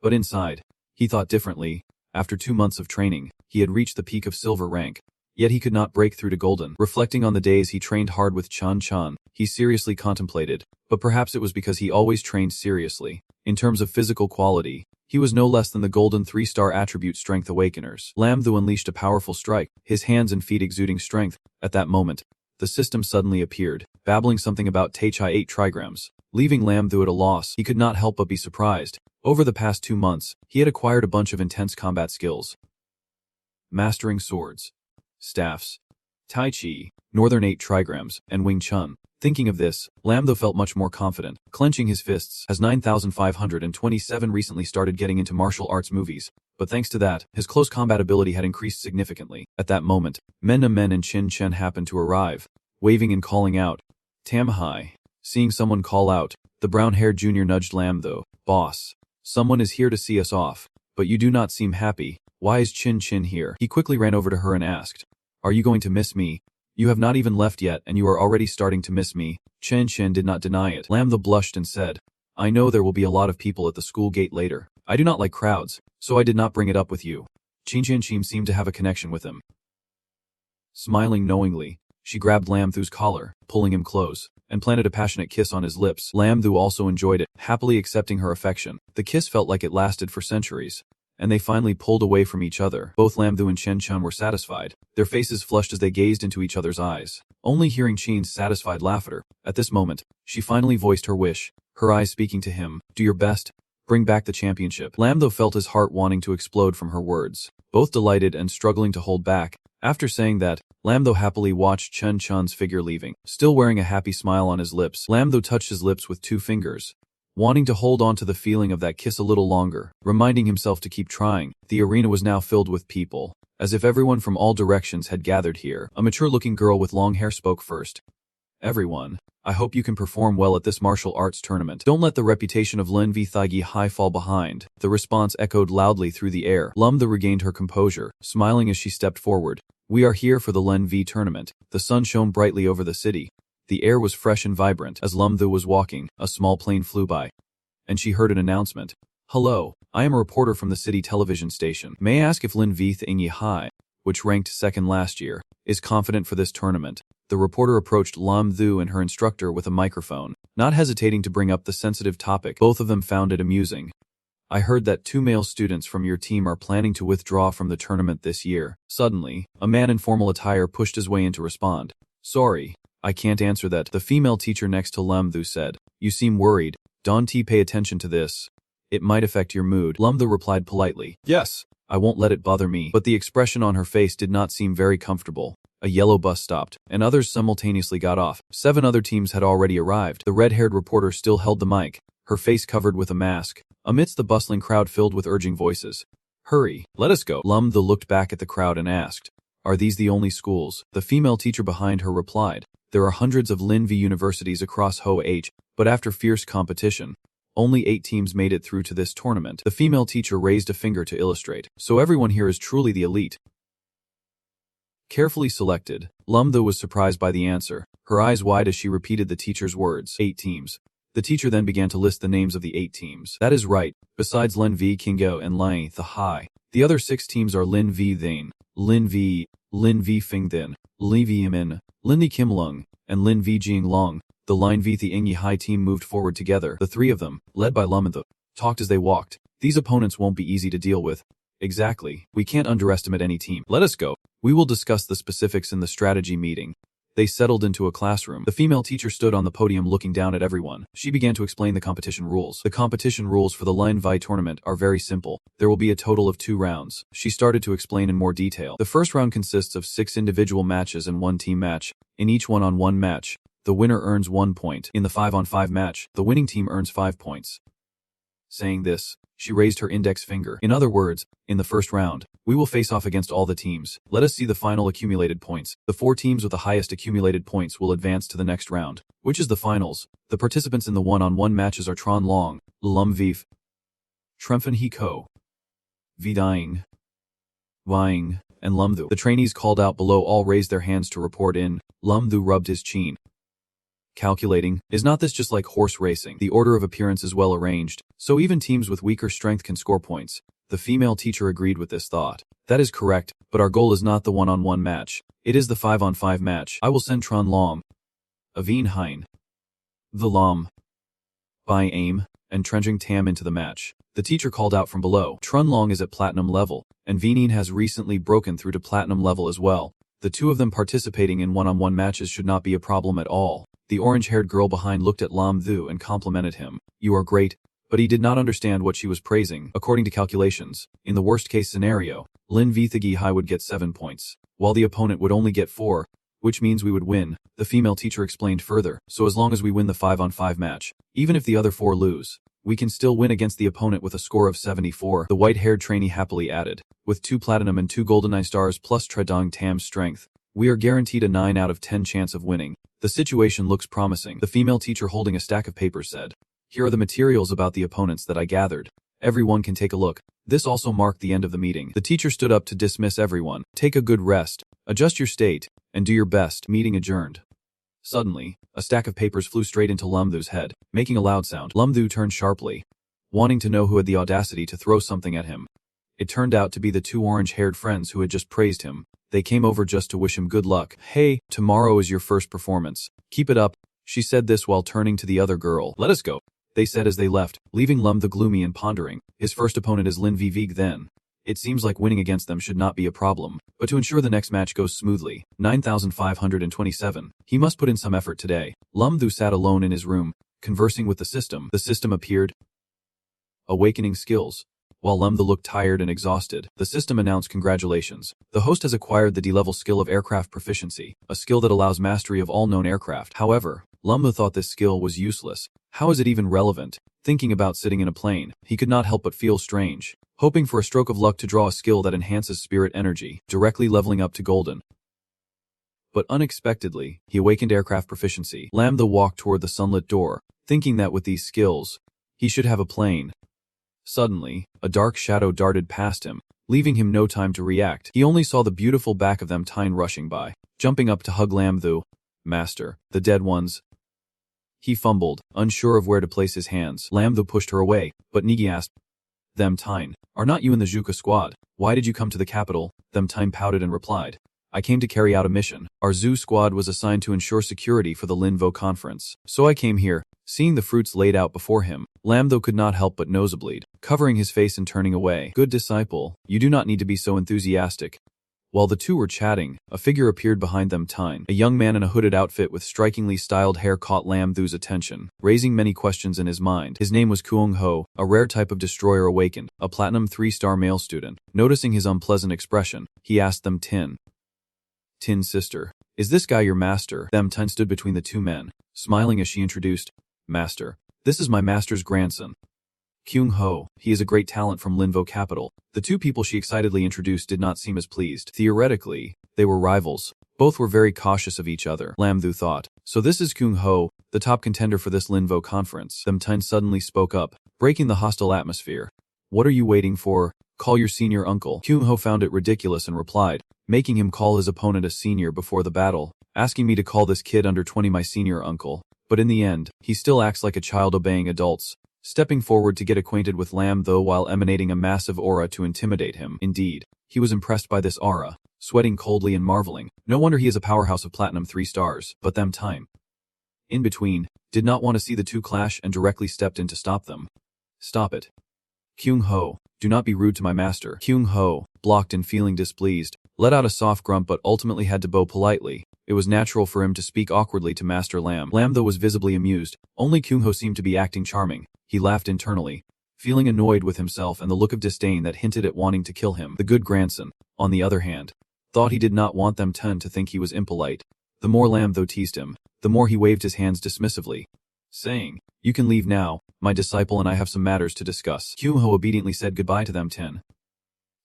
But inside, he thought differently. After 2 months of training, he had reached the peak of silver rank. Yet he could not break through to golden. Reflecting on the days he trained hard with Chan Chan, he seriously contemplated, but perhaps it was because he always trained seriously. In terms of physical quality, he was no less than the golden 3-star attribute Strength Awakeners. Lam Thu unleashed a powerful strike, his hands and feet exuding strength. At that moment, the system suddenly appeared, babbling something about Taichai 8 trigrams. Leaving Lam Thu at a loss, he could not help but be surprised. Over the past 2 months, he had acquired a bunch of intense combat skills. Mastering swords, staffs, Tai Chi, Northern 8 trigrams, and Wing Chun. Thinking of this, Lam Thu felt much more confident, clenching his fists. Has 9,527 recently started getting into martial arts movies, but thanks to that, his close combat ability had increased significantly. At that moment, Menna Men and Chin Chen happened to arrive, waving and calling out, Tamhai. Seeing someone call out, the brown-haired junior nudged Lam Thu. Boss, someone is here to see us off, but you do not seem happy. Why is Chin Chen here? He quickly ran over to her and asked, are you going to miss me? You have not even left yet and you are already starting to miss me. Chen Chen did not deny it. Lam Thu blushed and said, I know there will be a lot of people at the school gate later. I do not like crowds, so I did not bring it up with you. Chin Chen seemed to have a connection with him. Smiling knowingly, she grabbed Lam Thu's collar, pulling him close, and planted a passionate kiss on his lips. Lam Thu also enjoyed it, happily accepting her affection. The kiss felt like it lasted for centuries, and they finally pulled away from each other. Both Lam Thu and Chen Chen were satisfied, their faces flushed as they gazed into each other's eyes, only hearing Chen's satisfied laughter. At this moment, she finally voiced her wish, her eyes speaking to him, do your best, bring back the championship. Lam Thu felt his heart wanting to explode from her words, both delighted and struggling to hold back. After saying that, Lam Thu happily watched Chen Chen's figure leaving. Still wearing a happy smile on his lips, Lam Thu touched his lips with 2 fingers, wanting to hold on to the feeling of that kiss a little longer, reminding himself to keep trying. The arena was now filled with people, as if everyone from all directions had gathered here. A mature-looking girl with long hair spoke first. Everyone, I hope you can perform well at this martial arts tournament. Don't let the reputation of Lin V Thigi High fall behind. The response echoed loudly through the air. Lam Thu regained her composure, smiling as she stepped forward. We are here for the Len V tournament. The sun shone brightly over the city. The air was fresh and vibrant. As Lam Thu was walking, a small plane flew by, and she heard an announcement. Hello, I am a reporter from the city television station. May I ask if Lin V Thingy High, which ranked second last year, is confident for this tournament? The reporter approached Lam Thu and her instructor with a microphone, not hesitating to bring up the sensitive topic. Both of them found it amusing. I heard that 2 male students from your team are planning to withdraw from the tournament this year. Suddenly, a man in formal attire pushed his way in to respond. Sorry, I can't answer that. The female teacher next to Lam Thu said, you seem worried. Don't pay attention to this. It might affect your mood. Lam Thu replied politely. Yes, I won't let it bother me. But the expression on her face did not seem very comfortable. A yellow bus stopped, and others simultaneously got off. 7 other teams had already arrived. The red-haired reporter still held the mic, her face covered with a mask, amidst the bustling crowd filled with urging voices. Hurry, let us go. Lam Thu looked back at the crowd and asked, are these the only schools? The female teacher behind her replied, there are hundreds of Lin V universities across Ho H, But after fierce competition, only 8 teams made it through to this tournament. The female teacher raised a finger to illustrate. So everyone here is truly the elite. Carefully selected, Lumthu was surprised by the answer, her eyes wide as she repeated the teacher's words. 8 teams. The teacher then began to list the names of the 8 teams. That is right, besides Lin V Kingo and Lai the High. The other 6 teams are Lin V Thane, Lin V Fing Thin, Li V Imin, Lin the Kim Lung, and Lin V Jing Long. The Line V the Ingyi High team moved forward together. The 3 of them, led by Lumthu, talked as they walked. These opponents won't be easy to deal with. Exactly. We can't underestimate any team. Let us go. We will discuss the specifics in the strategy meeting. They settled into a classroom. The female teacher stood on the podium looking down at everyone. She began to explain the competition rules. The competition rules for the Line Vi tournament are very simple. There will be a total of 2 rounds. She started to explain in more detail. The first round consists of 6 individual matches and 1 team match. In each 1-on-1 match, the winner earns 1 point. In the 5-on-5 match, the winning team earns 5 points. Saying this, she raised her index finger. In other words, in the first round, we will face off against all the teams. Let us see the final accumulated points. The 4 teams with the highest accumulated points will advance to the next round, which is the finals. The participants in the 1-on-1 matches are Tron Long, Lum Vif, Tremphan He Ko, Viding, Vying, and Lumthu. The trainees called out below all raised their hands to report in. Lumthu rubbed his chin. Calculating, is not this just like horse racing? The order of appearance is well arranged, so even teams with weaker strength can score points. The female teacher agreed with this thought. That is correct, but our goal is not the 1-on-1 match. It is the 5-on-5 match. I will send Tron Long, Aveen Hein, the Lam, by Aim, and Trenching Tam into the match. The teacher called out from below. Trun Long is at platinum level, and Veenin has recently broken through to platinum level as well. The 2 of them participating in 1-on-1 matches should not be a problem at all. The orange-haired girl behind looked at Lam Thu and complimented him. You are great. But he did not understand what she was praising. According to calculations, in the worst-case scenario, Lin Vithagi Hai would get 7 points, while the opponent would only get 4, which means we would win. The female teacher explained further. So as long as we win the 5-on-5 match, even if the other 4 lose, we can still win against the opponent with a score of 74. The white-haired trainee happily added, with 2 platinum and 2 golden eye stars plus Tredong Tam's strength, we are guaranteed a 9 out of 10 chance of winning. The situation looks promising. The female teacher holding a stack of papers said, here are the materials about the opponents that I gathered. Everyone can take a look. This also marked the end of the meeting. The teacher stood up to dismiss everyone. Take a good rest, adjust your state, and do your best. Meeting adjourned. Suddenly, a stack of papers flew straight into Lumthu's head, making a loud sound. Lumthu turned sharply, wanting to know who had the audacity to throw something at him. It turned out to be the 2 orange-haired friends who had just praised him. They came over just to wish him good luck. Hey, tomorrow is your first performance. Keep it up. She said this while turning to the other girl. Let us go, they said as they left, leaving Lumthu gloomy and pondering. His first opponent is Lin Vivig then. It seems like winning against them should not be a problem. But to ensure the next match goes smoothly, 9,527, he must put in some effort today. Lumthu sat alone in his room, conversing with the system. The system appeared. Awakening skills. While Lumthu looked tired and exhausted, the system announced congratulations. The host has acquired the D-level skill of aircraft proficiency, a skill that allows mastery of all known aircraft. However, Lumthu thought this skill was useless. How is it even relevant? Thinking about sitting in a plane, he could not help but feel strange, hoping for a stroke of luck to draw a skill that enhances spirit energy, directly leveling up to golden. But unexpectedly, he awakened aircraft proficiency. Lumthu walked toward the sunlit door, thinking that with these skills, he should have a plane. Suddenly, a dark shadow darted past him, leaving him no time to react. He only saw the beautiful back of them Tyne rushing by, jumping up to hug Lumthu. Master, the dead ones. He fumbled, unsure of where to place his hands. Lumthu pushed her away, but Nigi asked, Them Tyne, are not you in the Juka squad? Why did you come to the capital? Them Tyne pouted and replied, I came to carry out a mission. Our zoo squad was assigned to ensure security for the Linvo conference, so I came here. Seeing the fruits laid out before him, Lumthu could not help but nosebleed, covering his face and turning away. Good disciple, you do not need to be so enthusiastic. While the 2 were chatting, a figure appeared behind them Tyne. A young man in a hooded outfit with strikingly styled hair caught Lumthu's attention, raising many questions in his mind. His name was Kuong Ho, a rare type of destroyer awakened, a platinum 3-star male student. Noticing his unpleasant expression, he asked them Tin sister, is this guy your master? Them Tyne stood between the 2 men, smiling as she introduced, Master, this is my master's grandson, Kyung-ho, he is a great talent from Linvo Capital. The two people she excitedly introduced did not seem as pleased. Theoretically, they were rivals. Both were very cautious of each other, Lam-thu thought. So this is Kyung-ho, the top contender for this Linvo conference. Them-tin suddenly spoke up, breaking the hostile atmosphere. What are you waiting for? Call your senior uncle. Kyung-ho found it ridiculous and replied, making him call his opponent a senior before the battle, asking me to call this kid under 20 my senior uncle. But in the end, he still acts like a child obeying adults, stepping forward to get acquainted with Lam though while emanating a massive aura to intimidate him. Indeed, he was impressed by this aura, sweating coldly and marveling. No wonder he is a powerhouse of platinum 3 stars, but them time. In between, did not want to see the two clash and directly stepped in to stop them. Stop it. Kyung-ho, do not be rude to my master. Kyung-ho, blocked and feeling displeased, let out a soft grunt but ultimately had to bow politely. It was natural for him to speak awkwardly to Master Lam. Lam though was visibly amused, only Kyung-ho seemed to be acting charming. He laughed internally, feeling annoyed with himself and the look of disdain that hinted at wanting to kill him. The good grandson, on the other hand, thought he did not want them ten to think he was impolite. The more Lam though teased him, the more he waved his hands dismissively, saying, "You can leave now, my disciple and I have some matters to discuss." Kyung-ho obediently said goodbye to them ten.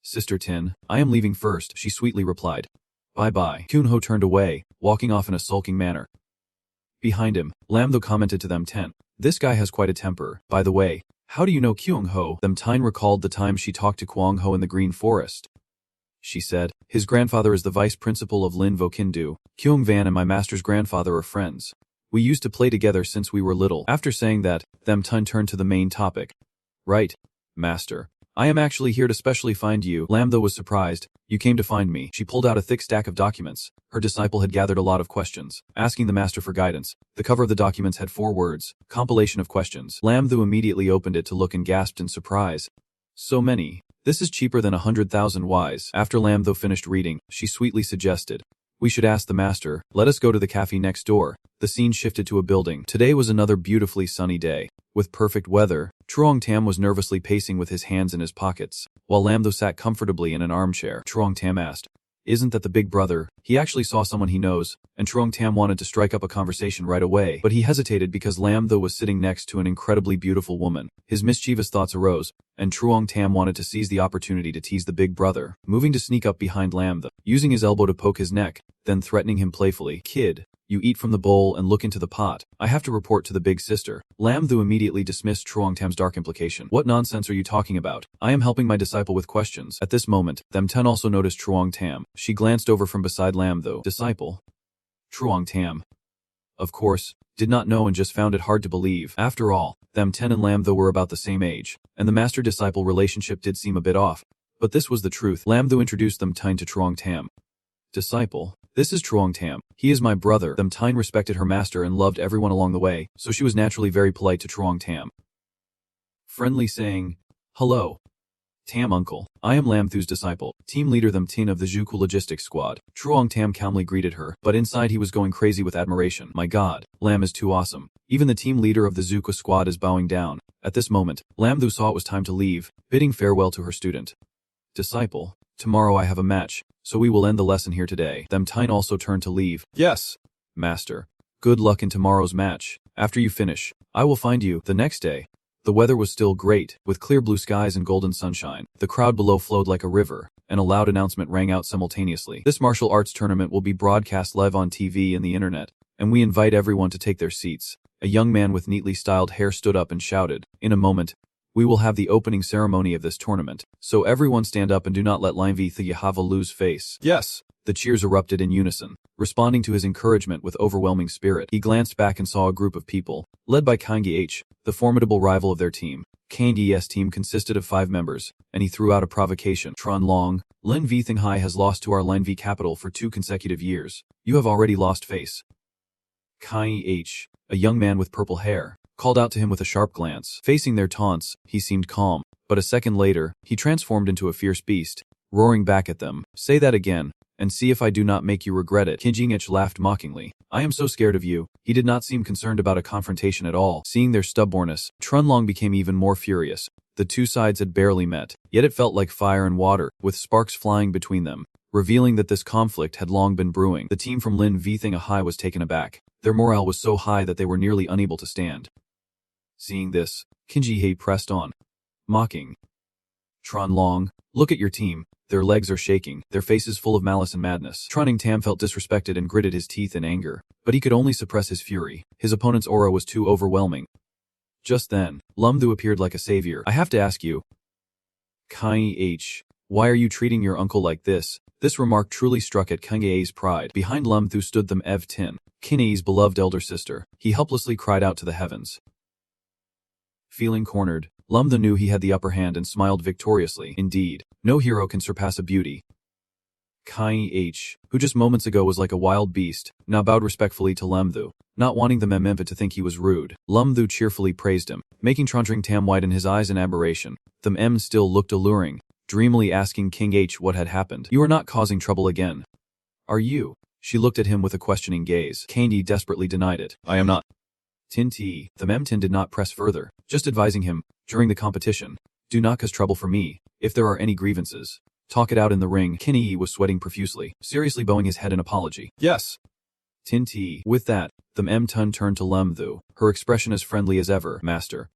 "Sister Tin, I am leaving first," she sweetly replied. "Bye-bye." Kyung-ho turned away, walking off in a sulking manner. Behind him, Lam though commented to them ten, "This guy has quite a temper. By the way, how do you know Kyung-ho?" Them Tine recalled the time she talked to Kwang-ho in the Green Forest. She said, "His grandfather is the vice principal of Linvo Kindu. Kyung-van and my master's grandfather are friends. We used to play together since we were little." After saying that, Them Tine turned to the main topic. "Right, master. I am actually here to specially find you." Lam though was surprised. "You came to find me." She pulled out a thick stack of documents. Her disciple had gathered a lot of questions, asking the master for guidance. The cover of the documents had 4 words, compilation of questions. Lam though immediately opened it to look and gasped in surprise. So many. This is cheaper than 100,000 Ys. After Lam though finished reading, she sweetly suggested, "We should ask the master. Let us go to the cafe next door." The scene shifted to a building. Today was another beautifully sunny day. With perfect weather, Truong Tam was nervously pacing with his hands in his pockets, while Lam though sat comfortably in an armchair. Truong Tam asked, "Isn't that the big brother?" He actually saw someone he knows, and Truong Tam wanted to strike up a conversation right away, but he hesitated because Lam though was sitting next to an incredibly beautiful woman. His mischievous thoughts arose, and Truong Tam wanted to seize the opportunity to tease the big brother, moving to sneak up behind Lam though, using his elbow to poke his neck, then threatening him playfully. "Kid, you eat from the bowl and look into the pot. I have to report to the big sister." Lam Thu immediately dismissed Truong Tam's dark implication. "What nonsense are you talking about? I am helping my disciple with questions." At this moment, Them Ten also noticed Truong Tam. She glanced over from beside Lam Thu. "Disciple?" Truong Tam, of course, did not know and just found it hard to believe. After all, Them Ten and Lam Thu were about the same age, and the master-disciple relationship did seem a bit off. But this was the truth. Lam Thu introduced Them Ten to Truong Tam. "Disciple, this is Truong Tam. He is my brother." Them Tine respected her master and loved everyone along the way, so she was naturally very polite to Truong Tam. Friendly saying, "Hello, Tam uncle. I am Lam Thu's disciple, team leader Them Tin of the Zhuku logistics squad." Truong Tam calmly greeted her, but inside he was going crazy with admiration. "My god, Lam is too awesome. Even the team leader of the Zhuku squad is bowing down." At this moment, Lam Thu saw it was time to leave, bidding farewell to her student. "Disciple, tomorrow I have a match, so we will end the lesson here today." Them Tine also turned to leave. "Yes, master. Good luck in tomorrow's match. After you finish, I will find you." The next day, the weather was still great, with clear blue skies and golden sunshine. The crowd below flowed like a river, and a loud announcement rang out simultaneously. "This martial arts tournament will be broadcast live on TV and the internet, and we invite everyone to take their seats." A young man with neatly styled hair stood up and shouted, "In a moment, we will have the opening ceremony of this tournament, so everyone stand up and do not let Line V Thayahava lose face." "Yes." The cheers erupted in unison, responding to his encouragement with overwhelming spirit. He glanced back and saw a group of people, led by Kangi H, the formidable rival of their team. Kangi's team consisted of 5 members, and he threw out a provocation. "Tron Long, Lin V Thinghai has lost to our Line V capital for 2 consecutive years. You have already lost face." Kangi H, a young man with purple hair, called out to him with a sharp glance. Facing their taunts, he seemed calm, but a second later, he transformed into a fierce beast, roaring back at them. "Say that again, and see if I do not make you regret it." Kinjingich laughed mockingly. "I am so scared of you." He did not seem concerned about a confrontation at all. Seeing their stubbornness, Trunlong became even more furious. The two sides had barely met, yet it felt like fire and water, with sparks flying between them, revealing that this conflict had long been brewing. The team from Lin Vthingahai was taken aback. Their morale was so high that they were nearly unable to stand. Seeing this, Kinji-hei pressed on. mocking. Tron Long, look at your team. Their legs are shaking, their faces full of malice and madness. Tron Tam felt disrespected and gritted his teeth in anger, but he could only suppress his fury. His opponent's aura was too overwhelming. Just then, Lumthu appeared like a savior. I have to ask you, Kai H, why are you treating your uncle like this? This remark truly struck at Kange's pride. Behind Lumthu stood the Ev Tin, Kinei's beloved elder sister. He helplessly cried out to the heavens. Feeling cornered, Lumthu knew he had the upper hand and smiled victoriously. Indeed, no hero can surpass a beauty. Kai H, who just moments ago was like a wild beast, now bowed respectfully to Lumthu, not wanting the Memempa to think he was rude. Lumthu cheerfully praised him, making Trondring Tam widen his eyes in admiration. The M still looked alluring, dreamily asking King H what had happened. You are not causing trouble again, are you? She looked at him with a questioning gaze. Kandy desperately denied it. I am not. Tinti, the Memtin did not press further, just advising him, during the competition, do not cause trouble for me. If there are any grievances, talk it out in the ring. Kinei was sweating profusely, seriously bowing his head in apology. Yes. Tinti. With that, the Memtun turned to Lumthu, her expression as friendly as ever. Master.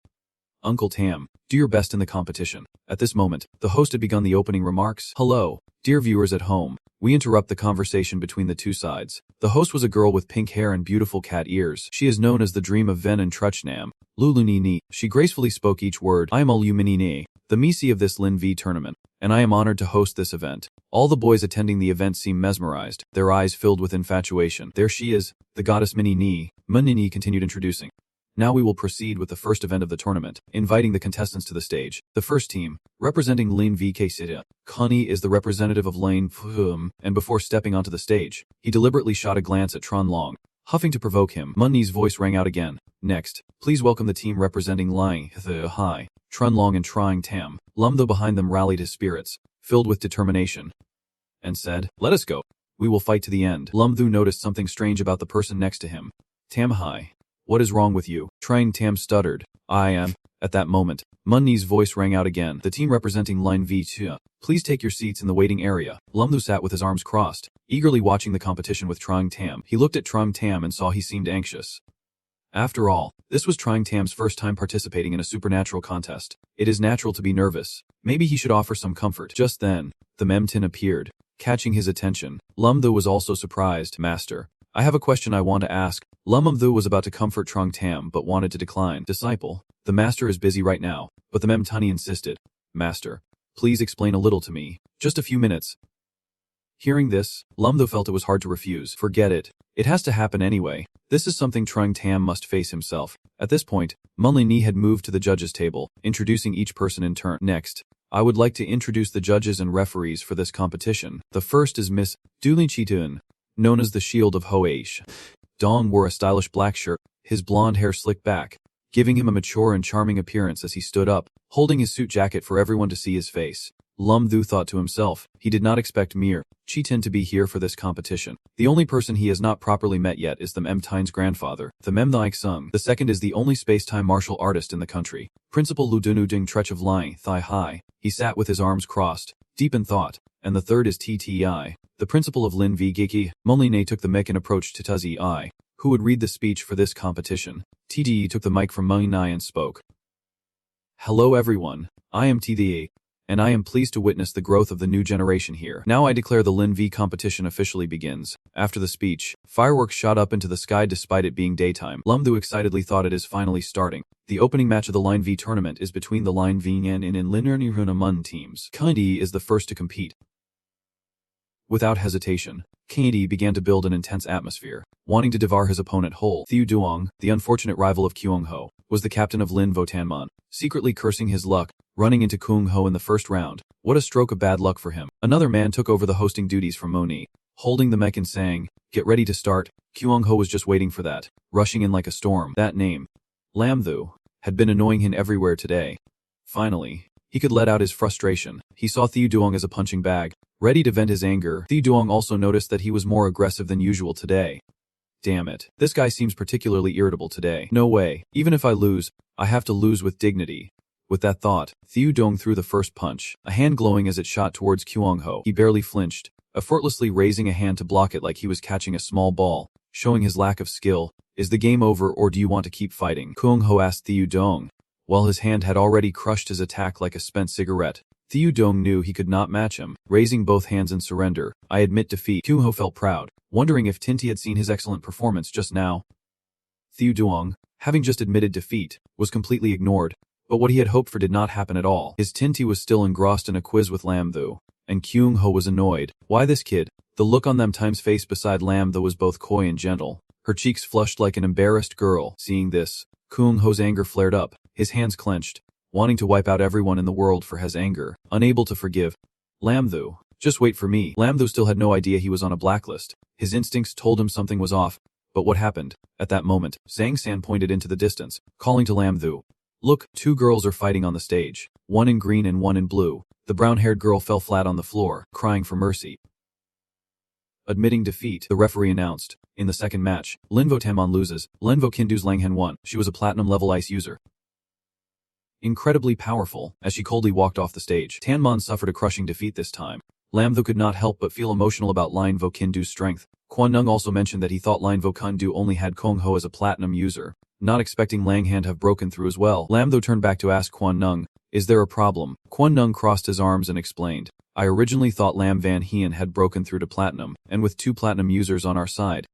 Uncle Tam, do your best in the competition. At this moment, the host had begun the opening remarks. Hello, dear viewers at home. We interrupt the conversation between the two sides. The host was a girl with pink hair and beautiful cat ears. She is known as the Dream of Ven and Truchnam. Lulunini. She gracefully spoke each word. I am Uluminini, the Misi of this Lin V tournament, and I am honored to host this event. All the boys attending the event seem mesmerized, their eyes filled with infatuation. There she is, the goddess Minini. Munini continued introducing. Now we will proceed with the first event of the tournament, inviting the contestants to the stage. The first team, representing Lin VK City. Connie is the representative of Lane Phum, and before stepping onto the stage, he deliberately shot a glance at Tron Long, huffing to provoke him. Munni's voice rang out again. Next, please welcome the team representing Lang the High, Tron Long and Trying Tam. Lumtho behind them rallied his spirits, filled with determination, and said, let us go. We will fight to the end. Lumtho noticed something strange about the person next to him. Tam High. What is wrong with you? Trying Tam stuttered. I am. At that moment, Munni's voice rang out again. The team representing Line V2. Please take your seats in the waiting area. Lumthu sat with his arms crossed, eagerly watching the competition with Trying Tam. He looked at Trying Tam and saw he seemed anxious. After all, this was Trying Tam's first time participating in a supernatural contest. It is natural to be nervous. Maybe he should offer some comfort. Just then, the Memtin appeared, catching his attention. Lumthu was also surprised. Master, I have a question I want to ask. Lumthu was about to comfort Trong Tam but wanted to decline. Disciple, the master is busy right now, but the Memtani insisted. Master, please explain a little to me. Just a few minutes. Hearing this, Lumthu felt it was hard to refuse. Forget it. It has to happen anyway. This is something Trong Tam must face himself. At this point, Munli had moved to the judges' table, introducing each person in turn. Next, I would like to introduce the judges and referees for this competition. The first is Miss Dulin Chitun, known as the Shield of Hoaish. Dong wore a stylish black shirt, his blonde hair slicked back, giving him a mature and charming appearance as he stood up, holding his suit jacket for everyone to see his face. Lumthu thought to himself, he did not expect Mir Chitin to be here for this competition. The only person he has not properly met yet is the Memtine's grandfather, the Memthaik Sung. The second is the only space-time martial artist in the country, Principal Ludunu Ding Trech of Lying Thigh High. He sat with his arms crossed, deep in thought. And the third is TTI, the principal of Lin V Giki. Moline took the mic and approached Tutazi I, who would read the speech for this competition. TTE took the mic from Moline and spoke. Hello everyone, I am TTE, and I am pleased to witness the growth of the new generation here. Now I declare the Lin V competition officially begins. After the speech, fireworks shot up into the sky despite it being daytime. Lumthu excitedly thought it is finally starting. The opening match of the Line V tournament is between the Line V and Linear Niruna Mun teams. Kandi is the first to compete. Without hesitation, Kandi began to build an intense atmosphere, wanting to devour his opponent whole. Thieu Duong, the unfortunate rival of Kyung Ho, was the captain of Lin Votanmon, secretly cursing his luck, running into Kyung Ho in the first round. What a stroke of bad luck for him. Another man took over the hosting duties from Moni, holding the mic and saying, get ready to start. Kyung Ho was just waiting for that, rushing in like a storm. That name, Lamthu, had been annoying him everywhere today. Finally, he could let out his frustration. He saw Thieu Duong as a punching bag, ready to vent his anger. Thieu Duong also noticed that he was more aggressive than usual today. Damn it. This guy seems particularly irritable today. No way. Even if I lose, I have to lose with dignity. With that thought, Thieu Duong threw the first punch, a hand glowing as it shot towards Kyung Ho. He barely flinched, effortlessly raising a hand to block it like he was catching a small ball, showing his lack of skill. Is the game over or do you want to keep fighting? Kyung Ho asked Thieu Duong. while his hand had already crushed his attack like a spent cigarette. Thieu Dong knew he could not match him, raising both hands in surrender. I admit defeat. Kyung Ho felt proud, wondering if Tinti had seen his excellent performance just now. Thieu Dong, having just admitted defeat, was completely ignored, but what he had hoped for did not happen at all. His Tinti was still engrossed in a quiz with Lam Thu, and Kyung Ho was annoyed. Why this kid? The look on them time's face beside Lam Thu was both coy and gentle. Her cheeks flushed like an embarrassed girl. Seeing this, Kyung Ho's anger flared up, his hands clenched, wanting to wipe out everyone in the world for his anger, unable to forgive. Lam Thu, just wait for me. Lam Thu still had no idea he was on a blacklist. His instincts told him something was off. But what happened? At that moment, Zhang San pointed into the distance, calling to Lam Thu. Look, two girls are fighting on the stage, one in green and one in blue. The brown-haired girl fell flat on the floor, crying for mercy. Admitting defeat, the referee announced. In the second match, Linvo Tanmon loses. Linvo Kindu's Langhen won. She was a platinum-level ice user. Incredibly powerful, as she coldly walked off the stage. Tanmon suffered a crushing defeat this time. Lam Thu could not help but feel emotional about Linvo Kindu's strength. Quan Nung also mentioned that he thought Linvo Kindu only had Kong Ho as a platinum user, not expecting Langhan to have broken through as well. Lam Thu turned back to ask Quan Nung, is there a problem? Quan Nung crossed his arms and explained, I originally thought Lam Van Hien had broken through to platinum, and with 2 platinum users on our side,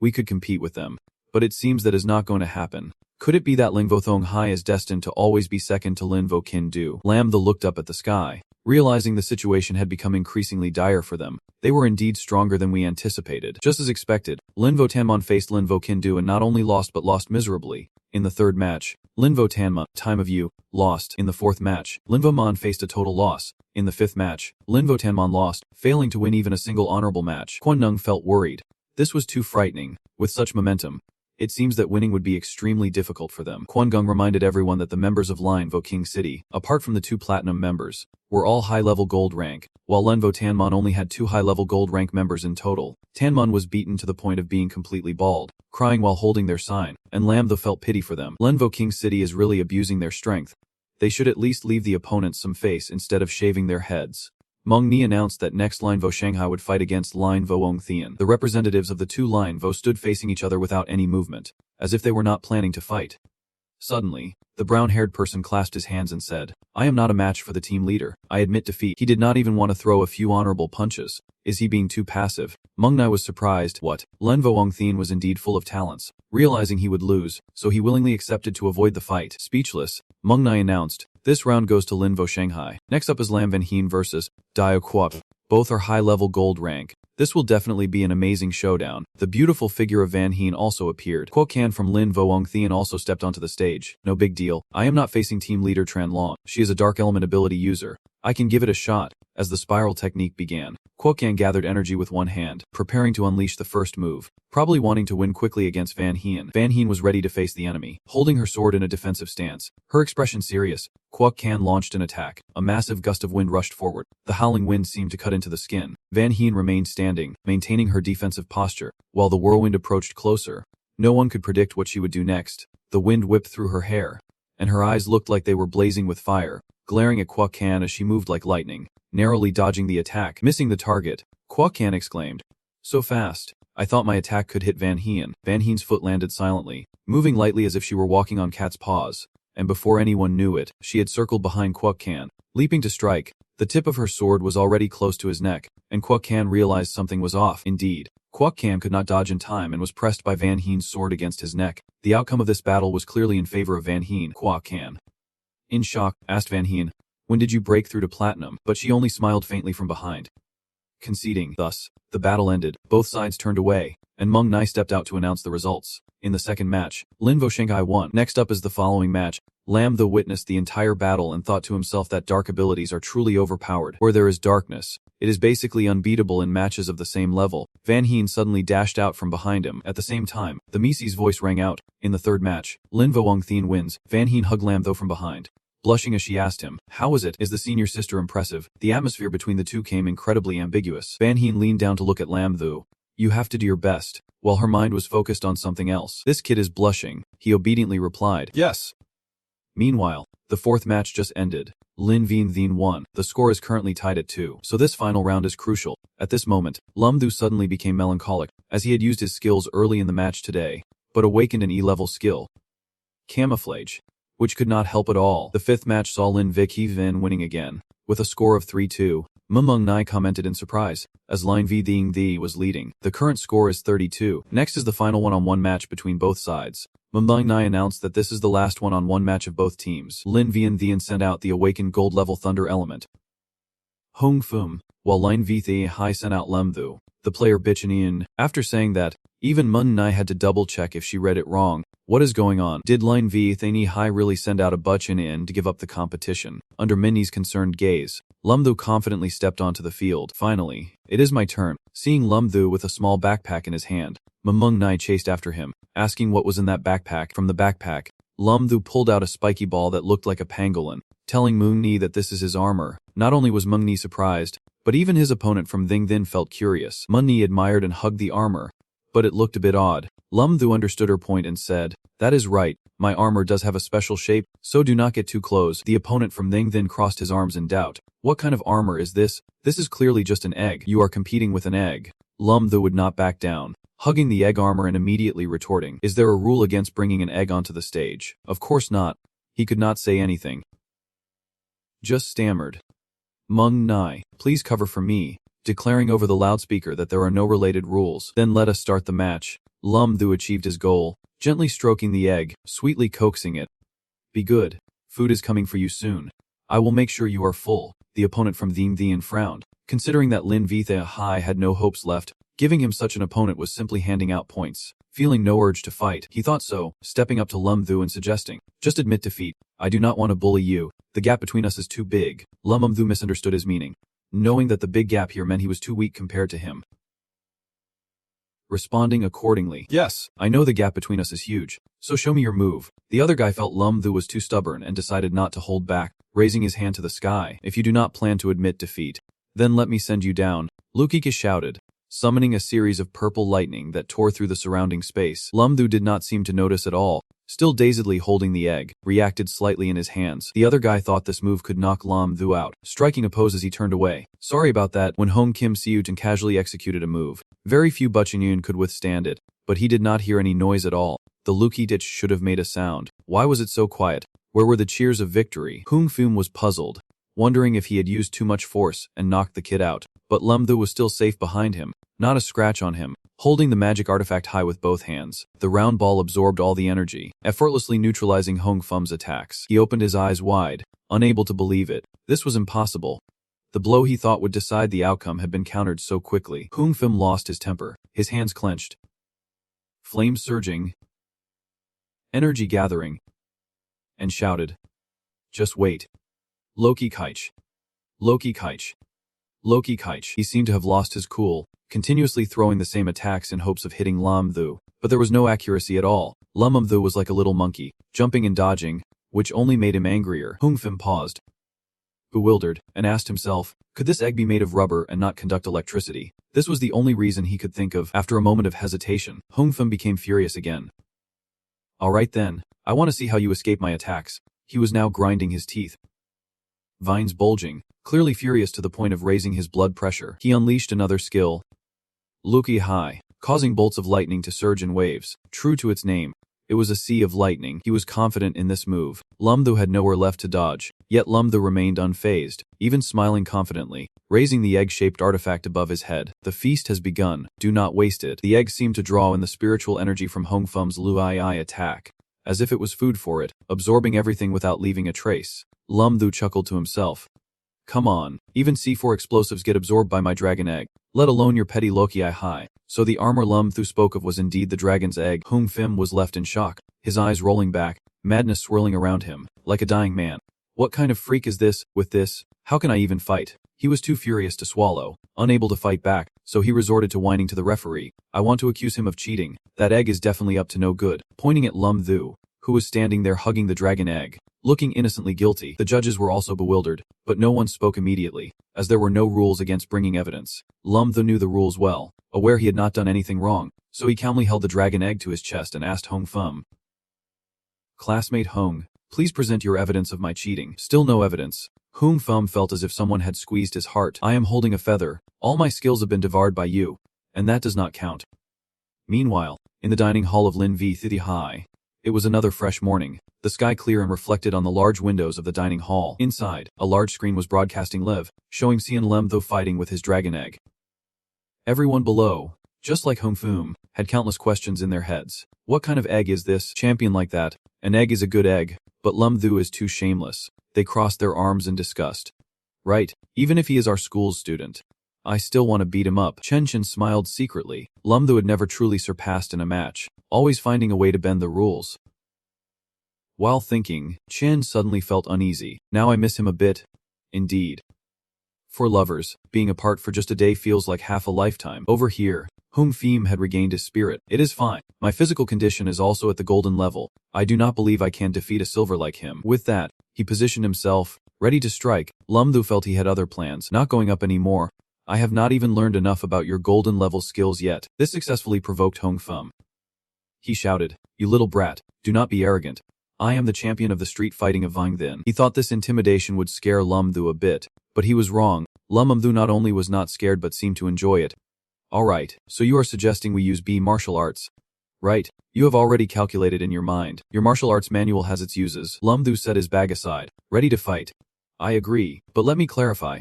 we could compete with them. But it seems that is not going to happen. Could it be that Lingvo Thong Hai is destined to always be second to Linvo Kin Du? Lam Thu looked up at the sky, realizing the situation had become increasingly dire for them. They were indeed stronger than we anticipated. Just as expected, Linvo Tanmon faced Linvo Kin Du and not only lost but lost miserably. In the third match, Linvo Tanma, Time of You, lost. In the fourth match, Linvo Mon faced a total loss. In the fifth match, Linvo Tanmon lost, failing to win even a single honorable match. Quan Nung felt worried. This was too frightening. With such momentum, it seems that winning would be extremely difficult for them. Quan Gung reminded everyone that the members of Linvo King City, apart from the 2 platinum members, were all high-level gold rank, while Linvo Tanmon only had 2 high-level gold rank members in total. Tanmon was beaten to the point of being completely bald, crying while holding their sign, and Lam Thu felt pity for them. Linvo King City is really abusing their strength. They should at least leave the opponents some face instead of shaving their heads. Meng Ni announced that next Linvo Shanghai would fight against Linvo Ong Thien. The representatives of the 2 Linvo stood facing each other without any movement, as if they were not planning to fight. Suddenly, the brown-haired person clasped his hands and said, I am not a match for the team leader. I admit defeat. He did not even want to throw a few honorable punches. Is he being too passive? Meng Ni was surprised. What? Linvo Ong Thien was indeed full of talents. Realizing he would lose, so he willingly accepted to avoid the fight. Speechless, Meng Ni announced, this round goes to Linvo Shanghai. Next up is Lam Van Hien versus Dio Quap. Both are high-level gold rank. This will definitely be an amazing showdown. The beautiful figure of Van Hien also appeared. Kuo Kan from Linvo Ong Thien also stepped onto the stage. No big deal. I am not facing team leader Tran Long. She is a dark element ability user. I can give it a shot. As the spiral technique began, Kuo Kan gathered energy with one hand, preparing to unleash the first move, probably wanting to win quickly against Van Hien. Van Hien was ready to face the enemy, holding her sword in a defensive stance, her expression serious. Kuo Kan launched an attack. A massive gust of wind rushed forward. The howling wind seemed to cut into the skin. Van Hien remained standing, maintaining her defensive posture, while the whirlwind approached closer. No one could predict what she would do next. The wind whipped through her hair, and her eyes looked like they were blazing with fire, glaring at Kuo Kan as she moved like lightning, narrowly dodging the attack. Missing the target, Kuo Kan exclaimed, so fast. I thought my attack could hit Van Hien. Van Hien's foot landed silently, moving lightly as if she were walking on cat's paws, and before anyone knew it, she had circled behind Kuo Kan, leaping to strike. The tip of her sword was already close to his neck, and Kuo Kan realized something was off. Indeed, Kuo Kan could not dodge in time and was pressed by Van Hien's sword against his neck. The outcome of this battle was clearly in favor of Van Hien. Kuo Kan, in shock, asked Van Hien, when did you break through to platinum? But she only smiled faintly from behind, conceding. Thus, the battle ended. Both sides turned away, and Meng Ni stepped out to announce the results. In the second match, Linvo Shanghai won. Next up is the following match. Lam Thu witnessed the entire battle and thought to himself that dark abilities are truly overpowered. Where there is darkness, it is basically unbeatable in matches of the same level. Van Hien suddenly dashed out from behind him. At the same time, the Misi's voice rang out. In the third match, Linvo Ong Thien wins. Van Hien hugged Lam Thu from behind, blushing as she asked him, how was it? Is the senior sister impressive? The atmosphere between the two came incredibly ambiguous. Van Hien leaned down to look at Lam Thu. You have to do your best, while her mind was focused on something else. This kid is blushing, he obediently replied. Yes. Meanwhile, the fourth match just ended. Lin Vien Thien won. The score is currently tied at 2. So this final round is crucial. At this moment, Lam Thu suddenly became melancholic, as he had used his skills early in the match today, but awakened an E-level skill, Camouflage, which could not help at all. The fifth match saw Lin Vicky Vin winning again, with a score of 3-2. Mung Nai commented in surprise, as Lin V Ding Di was leading. The current score is 32. Next is the final one-on-one match between both sides. Mung Nai announced that this is the last one-on-one match of both teams. Lin V and Thian sent out the awakened gold-level thunder element, Hong Fum, while Lin V Thi Hai sent out Lem Thu, the player bitchin' in. After saying that, even Mung Nai had to double-check if she read it wrong. What is going on? Did Lin V Thi Hai really send out a butchin' in to give up the competition? Under Minnie's concerned gaze, Lem Thu confidently stepped onto the field. Finally, it is my turn. Seeing Lem Thu with a small backpack in his hand, Mung Nai chased after him, asking what was in that backpack. From the backpack, Lem Thu pulled out a spiky ball that looked like a pangolin, telling Mung Ni that this is his armor. Not only was Mung Ni surprised, but even his opponent from Thing Thin felt curious. Mung Ni admired and hugged the armor, but it looked a bit odd. Lem Thu understood her point and said, "That is right, my armor does have a special shape, so do not get too close." The opponent from Thing Thin crossed his arms in doubt. "What kind of armor is this? This is clearly just an egg." "You are competing with an egg." Lem Thu would not back down, hugging the egg armor and immediately retorting, "Is there a rule against bringing an egg onto the stage?" Of course not. He could not say anything. Just stammered, "Mung Nai, please cover for me," declaring over the loudspeaker that there are no related rules. "Then let us start the match." Lem Thu achieved his goal, gently stroking the egg, sweetly coaxing it. "Be good. Food is coming for you soon. I will make sure you are full." The opponent from Thien Thien frowned, considering that Lin Vitha Hai had no hopes left. Giving him such an opponent was simply handing out points. Feeling no urge to fight, he thought so, stepping up to Lem Thu and suggesting, "Just admit defeat. I do not want to bully you. The gap between us is too big." Lem Thu misunderstood his meaning, knowing that the big gap here meant he was too weak compared to him. Responding accordingly, "Yes, I know the gap between us is huge, so show me your move." The other guy felt Lem Thu was too stubborn and decided not to hold back, raising his hand to the sky. "If you do not plan to admit defeat, then let me send you down," Lukika shouted, summoning a series of purple lightning that tore through the surrounding space. Lem Thu did not seem to notice at all, still dazedly holding the egg, reacted slightly in his hands. The other guy thought this move could knock Lem Thu out, striking a pose as he turned away. "Sorry about that." When Hong Kim Seut casually executed a move, very few Butchinyun could withstand it, but he did not hear any noise at all. The Luki ditch should have made a sound. Why was it so quiet? Where were the cheers of victory? Hung Fum was puzzled, wondering if he had used too much force and knocked the kid out. But Lem Thu was still safe behind him, not a scratch on him, holding the magic artifact high with both hands. The round ball absorbed all the energy, effortlessly neutralizing Hong Fum's attacks. He opened his eyes wide, unable to believe it. This was impossible. The blow he thought would decide the outcome had been countered so quickly. Hung Fum lost his temper, his hands clenched. Flames surging, energy gathering, and shouted, "Just wait. Loki Kaich. Loki Kaich. Loki Kaich." He seemed to have lost his cool, continuously throwing the same attacks in hopes of hitting Lem Thu, but there was no accuracy at all. Lem Thu was like a little monkey, jumping and dodging, which only made him angrier. Hung Fum paused, bewildered, and asked himself, could this egg be made of rubber and not conduct electricity? This was the only reason he could think of. After a moment of hesitation, Hung Fum became furious again. "All right then, I want to see how you escape my attacks." He was now grinding his teeth, vines bulging, clearly furious to the point of raising his blood pressure. He unleashed another skill, Luki High, causing bolts of lightning to surge in waves. True to its name, it was a sea of lightning. He was confident in this move. Lem Thu had nowhere left to dodge, yet Lem Thu remained unfazed, even smiling confidently, raising the egg-shaped artifact above his head. "The feast has begun. Do not waste it." The egg seemed to draw in the spiritual energy from Hong Fum's Luai attack, as if it was food for it, absorbing everything without leaving a trace. Lem Thu chuckled to himself. "Come on, even C4 explosives get absorbed by my dragon egg, let alone your petty Loki High." So the armor Lem Thu spoke of was indeed the dragon's egg. Hung Fum was left in shock, his eyes rolling back, madness swirling around him, like a dying man. What kind of freak is this? With this, how can I even fight? He was too furious to swallow, unable to fight back, so he resorted to whining to the referee. "I want to accuse him of cheating. That egg is definitely up to no good," pointing at Lem Thu, who was standing there hugging the dragon egg, looking innocently guilty. The judges were also bewildered, but no one spoke immediately, as there were no rules against bringing evidence. Lem Thu knew the rules well, aware he had not done anything wrong, so he calmly held the dragon egg to his chest and asked Hong Fum, "Classmate Hong, please present your evidence of my cheating." Still no evidence. Hong Fum felt as if someone had squeezed his heart. "I am holding a feather. All my skills have been devoured by you, and that does not count." Meanwhile, in the dining hall of Lin V Thiti High, It was another fresh morning, the sky clear and reflected on the large windows of the dining hall. Inside, a large screen was broadcasting live, showing Xian Lemtho fighting with his dragon egg. Everyone below, just like Hong Fum, had countless questions in their heads. What kind of egg is this? Champion like that. An egg is a good egg, but Lemtho is too shameless. They crossed their arms in disgust. Right, even if he is our school's student. I still want to beat him up. Chen Chen smiled secretly. Lemtho had never truly surpassed in a match, always finding a way to bend the rules. While thinking, Chen suddenly felt uneasy. Now I miss him a bit. Indeed. For lovers, being apart for just a day feels like half a lifetime. Over here, Hong Fum had regained his spirit. It is fine. My physical condition is also at the golden level. I do not believe I can defeat a silver like him. With that, he positioned himself, ready to strike. Lemtho felt he had other plans. Not going up anymore. I have not even learned enough about your golden level skills yet. This successfully provoked Hong Fum. He shouted, "You little brat, do not be arrogant. I am the champion of the street fighting of Vangthin." He thought this intimidation would scare Lemtho a bit, but he was wrong. Lemtho not only was not scared but seemed to enjoy it. Alright, so you are suggesting we use B martial arts? Right, you have already calculated in your mind. Your martial arts manual has its uses. Lemtho set his bag aside, ready to fight. I agree, but let me clarify.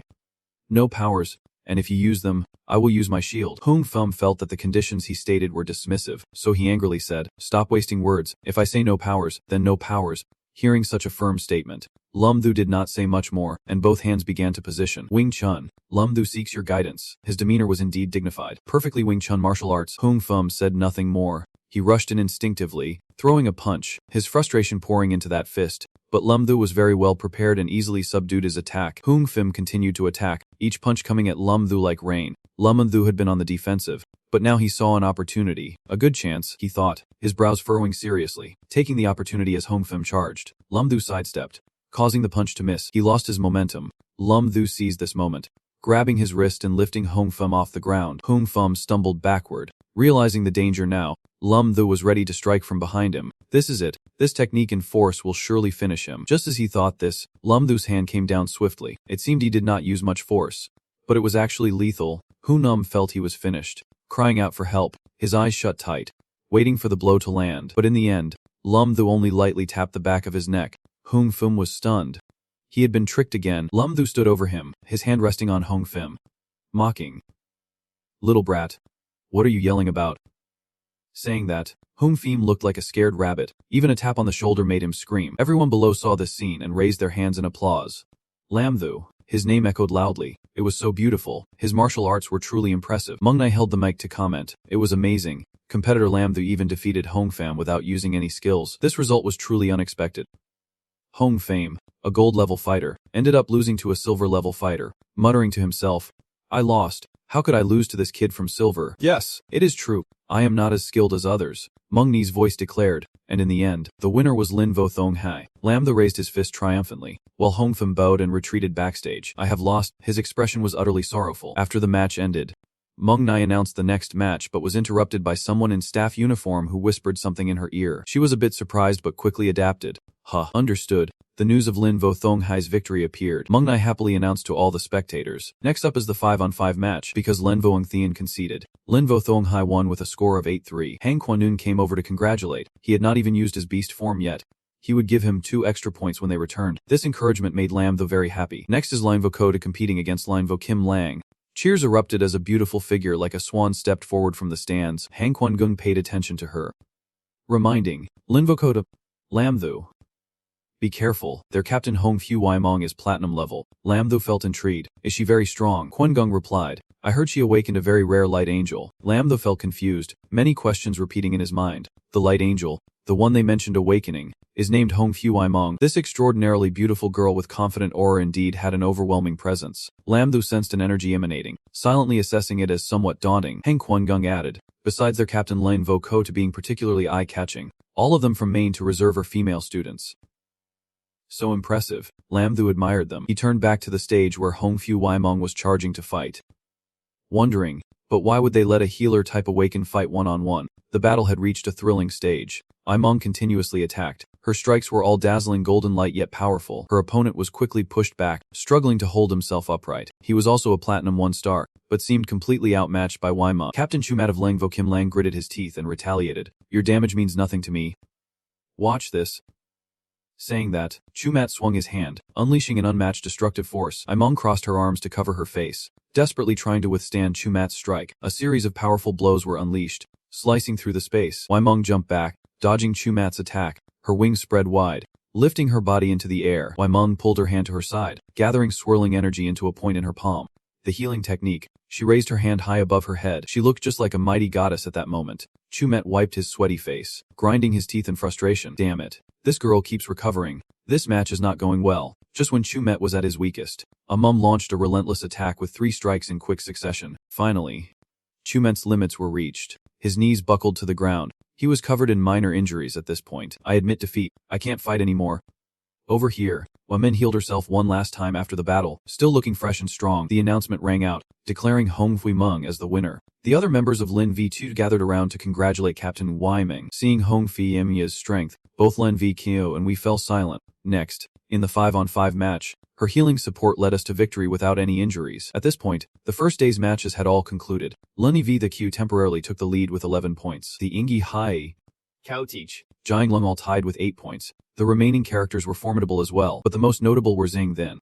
No powers, and if you use them, I will use my shield. Hong Fum felt that the conditions he stated were dismissive, so he angrily said, "Stop wasting words. If I say no powers, then no powers." Hearing such a firm statement, Lemtho did not say much more, and both hands began to position. Wing Chun, Lemtho seeks your guidance. His demeanor was indeed dignified. Perfectly Wing Chun martial arts. Hong Fum said nothing more. He rushed in instinctively, throwing a punch, his frustration pouring into that fist. But Lemtho was very well prepared and easily subdued his attack. Hong Fum continued to attack, each punch coming at Lemtho like rain. Lemtho had been on the defensive, but now he saw an opportunity. A good chance, he thought, his brows furrowing seriously. Taking the opportunity as Hong Fum charged, Lemtho sidestepped, causing the punch to miss. He lost his momentum. Lemtho seized this moment, grabbing his wrist and lifting Hong Fum off the ground. Hong Fum stumbled backward. Realizing the danger now, Lemtho was ready to strike from behind him. This is it. This technique and force will surely finish him. Just as he thought this, Lemtho's hand came down swiftly. It seemed he did not use much force, but it was actually lethal. Hunum felt he was finished, crying out for help, his eyes shut tight, waiting for the blow to land. But in the end, Lemtho only lightly tapped the back of his neck. Hong Fum was stunned. He had been tricked again. Lemtho stood over him, his hand resting on Hong Fum, mocking. "Little brat, what are you yelling about?" Saying that, Hong Fum looked like a scared rabbit. Even a tap on the shoulder made him scream. Everyone below saw this scene and raised their hands in applause. Lemtho, his name echoed loudly. It was so beautiful. His martial arts were truly impressive. Meng Nai held the mic to comment. It was amazing. Competitor Lemtho even defeated Hong Fum without using any skills. This result was truly unexpected. Hong Fum, a gold-level fighter, ended up losing to a silver-level fighter, muttering to himself, "I lost. How could I lose to this kid from silver? Yes, it is true. I am not as skilled as others," Meng Ni's voice declared, and in the end, the winner was Lin Vo Thong Hai. Lemtho raised his fist triumphantly, while Hong Fum bowed and retreated backstage. "I have lost." His expression was utterly sorrowful. After the match ended, Meng Nai announced the next match but was interrupted by someone in staff uniform who whispered something in her ear. She was a bit surprised but quickly adapted. Understood. The news of Lin Vo Thong Hai's victory appeared. Meng Nai happily announced to all the spectators. Next up is the 5-on-5 match, because Lin Vo Thien conceded. Lin Vo Thong Hai won with a score of 8-3. Hang Quan-nun came over to congratulate. He had not even used his beast form yet. He would give him 2 extra points when they returned. This encouragement made Lemtho very happy. Next is Lin Vo Koda competing against Lin Vo Kim Lang. Cheers erupted as a beautiful figure like a swan stepped forward from the stands. Hang Quan-gung paid attention to her, reminding Lin Vo Koda, "Lemtho, be careful, their captain Hong Fu Waimong is platinum level." Lemtho felt intrigued. "Is she very strong?" Quan-gung replied, "I heard she awakened a very rare light angel." Lemtho felt confused, many questions repeating in his mind. The light angel, the one they mentioned awakening, is named Hong Fu Waimong. This extraordinarily beautiful girl with confident aura indeed had an overwhelming presence. Lemtho sensed an energy emanating, silently assessing it as somewhat daunting. Heng Quan-gung added, besides their captain Lin Vo Ko being particularly eye-catching, all of them from main to reserve are female students. So impressive. Lemtho admired them. He turned back to the stage where Hong Fu Waimong was charging to fight, wondering, but why would they let a healer-type awaken fight one-on-one? The battle had reached a thrilling stage. Waimong continuously attacked. Her strikes were all dazzling golden light yet powerful. Her opponent was quickly pushed back, struggling to hold himself upright. He was also a platinum 1-star, but seemed completely outmatched by Waimong. Captain Chumat of Leng Vo Kim Lang gritted his teeth and retaliated. "Your damage means nothing to me." Watch this. Saying that, Chumat swung his hand, unleashing an unmatched destructive force. Imong crossed her arms to cover her face, desperately trying to withstand Chumat's strike. A series of powerful blows were unleashed, slicing through the space. Imong jumped back, dodging Chumat's attack, her wings spread wide, lifting her body into the air. Imong pulled her hand to her side, gathering swirling energy into a point in her palm. The healing technique. She raised her hand high above her head. She looked just like a mighty goddess at that moment. Chumet wiped his sweaty face, grinding his teeth in frustration. Damn it. This girl keeps recovering. This match is not going well. Just when Chumet was at his weakest, Imong launched a relentless attack with 3 strikes in quick succession. Finally, Chumet's limits were reached. His knees buckled to the ground. He was covered in minor injuries at this point. I admit defeat. I can't fight anymore. Over here, Wamin healed herself one last time after the battle. Still looking fresh and strong, the announcement rang out, declaring Hong Fui Meng as the winner. The other members of Lin V2 gathered around to congratulate Captain Wei Ming. Seeing Hong Fui Mia's strength, both Lin V Kyo and we fell silent. Next, in the 5-on-5 match, her healing support led us to victory without any injuries. At this point, the first day's matches had all concluded. Lin V the Q temporarily took the lead with 11 points. The Ingi Hai Kautich, Jiang Lung all tied with 8 points. The remaining characters were formidable as well, but the most notable were Zhang Then,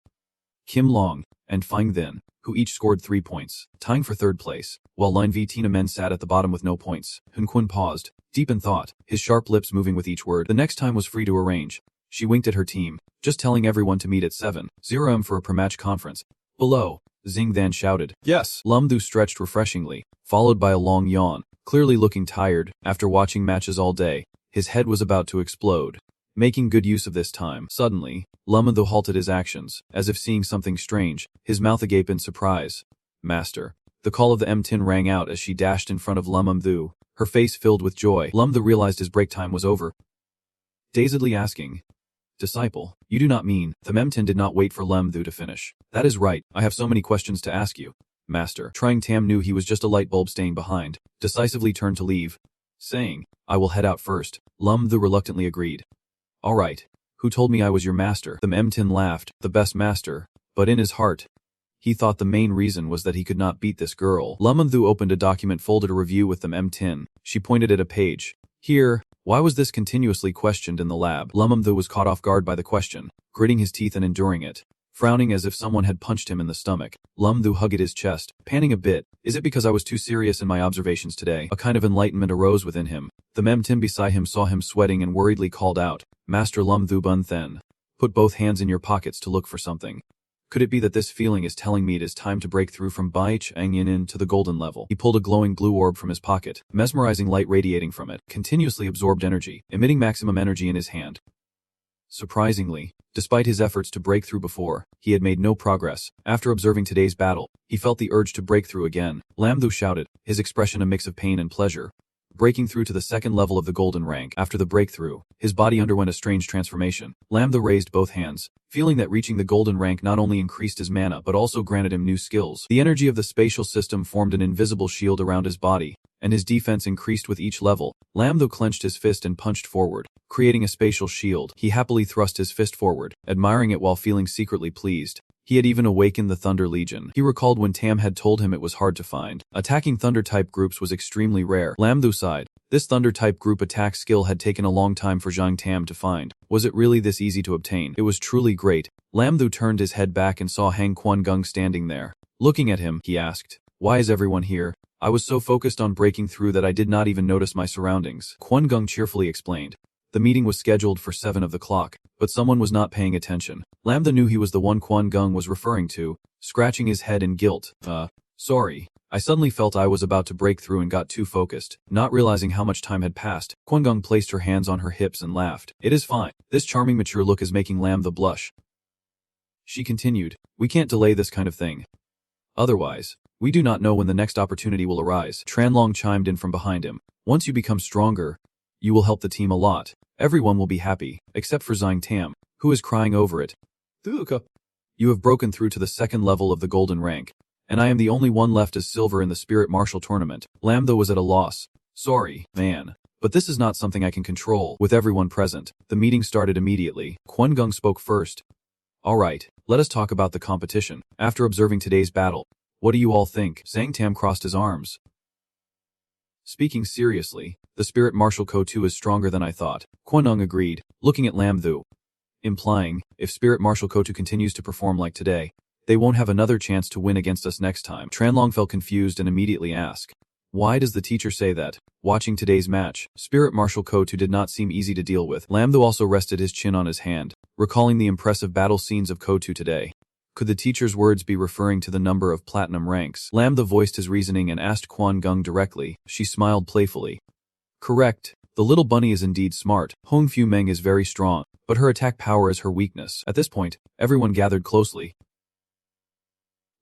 Kim Long, and Fang Then, who each scored 3 points, tying for third place, while Line V Tina Men sat at the bottom with no points. Hun Kun paused, deep in thought, his sharp lips moving with each word. The next time was free to arrange. She winked at her team, just telling everyone to meet at 7:00 am for a per-match conference. Below, Zing then shouted, "Yes." Lum Thu stretched refreshingly, followed by a long yawn, clearly looking tired. After watching matches all day, his head was about to explode. Making good use of this time, suddenly, Lum Thu halted his actions, as if seeing something strange, his mouth agape in surprise. "Master." The call of the M10 rang out as she dashed in front of Lum Thu, her face filled with joy. Lum Thu realized his break time was over, dazedly asking, "Disciple, you do not mean..." The M10 did not wait for Lum Thu to finish. "That is right, I have so many questions to ask you." Master, trying Tam knew he was just a light bulb staying behind, decisively turned to leave, saying, "I will head out first." Lum Thu reluctantly agreed. "All right. Who told me I was your master?" The M10 laughed, "The best master," but in his heart, he thought the main reason was that he could not beat this girl. Lum Thu opened a document folded to review with the M10. She pointed at a page. "Here." Why was this continuously questioned in the lab? Lum Thu was caught off guard by the question, gritting his teeth and enduring it. Frowning as if someone had punched him in the stomach, Lum Thu hugged his chest, panting a bit. "Is it because I was too serious in my observations today?" A kind of enlightenment arose within him. The Memtim beside him saw him sweating and worriedly called out, "Master Lum Thu Bun Then. Put both hands in your pockets to look for something. Could it be that this feeling is telling me it is time to break through from Bai Chang Yin to the golden level?" He pulled a glowing blue orb from his pocket, mesmerizing light radiating from it, continuously absorbed energy, emitting maximum energy in his hand. Surprisingly, despite his efforts to break through before, he had made no progress. After observing today's battle, he felt the urge to break through again. Lam Thu shouted, his expression a mix of pain and pleasure. Breaking through to the second level of the golden rank. After the breakthrough, his body underwent a strange transformation. Lam Thu raised both hands, feeling that reaching the golden rank not only increased his mana but also granted him new skills. The energy of the spatial system formed an invisible shield around his body, and his defense increased with each level. Lam Thu clenched his fist and punched forward, creating a spatial shield. He happily thrust his fist forward, admiring it while feeling secretly pleased. He had even awakened the Thunder Legion. He recalled when Tam had told him it was hard to find. Attacking Thunder-type groups was extremely rare. Lam Thu sighed. This Thunder-type group attack skill had taken a long time for Zhang Tam to find. Was it really this easy to obtain? It was truly great. Lam Thu turned his head back and saw Hang Quan Gung standing there. Looking at him, he asked, "Why is everyone here?" "I was so focused on breaking through that I did not even notice my surroundings," Quan Gung cheerfully explained. The meeting was scheduled for 7 of the clock, but someone was not paying attention. Lam Thu knew he was the one Quan Gung was referring to, scratching his head in guilt. Sorry. I suddenly felt I was about to break through and got too focused." Not realizing how much time had passed, Quan Gung placed her hands on her hips and laughed. "It is fine." This charming mature look is making Lam Thu blush. She continued, "We can't delay this kind of thing. Otherwise, we do not know when the next opportunity will arise." Tranlong chimed in from behind him. "Once you become stronger, you will help the team a lot. Everyone will be happy, except for Zhang Tam, who is crying over it. Thuka. You have broken through to the second level of the golden rank, and I am the only one left as silver in the Spirit Martial Tournament." Lam Thu was at a loss. "Sorry, man. But this is not something I can control." With everyone present, the meeting started immediately. Quan Gung spoke first. "All right, let us talk about the competition. After observing today's battle, what do you all think?" Zhang Tam crossed his arms. Speaking seriously, the spirit martial Ko-2 is stronger than I thought. Kwon-ung agreed, looking at Lam-thu, implying, if spirit martial Ko-2 continues to perform like today, they won't have another chance to win against us next time. Tranlong felt confused and immediately asked, why does the teacher say that? Watching today's match, spirit martial Ko-2 did not seem easy to deal with. Lam-thu also rested his chin on his hand, recalling the impressive battle scenes of Ko-2 today. Could the teacher's words be referring to the number of platinum ranks? Lam-thu voiced his reasoning and asked Kwon-gung directly. She smiled playfully. Correct. The little bunny is indeed smart. Hong Fu-meng is very strong, but her attack power is her weakness. At this point, everyone gathered closely,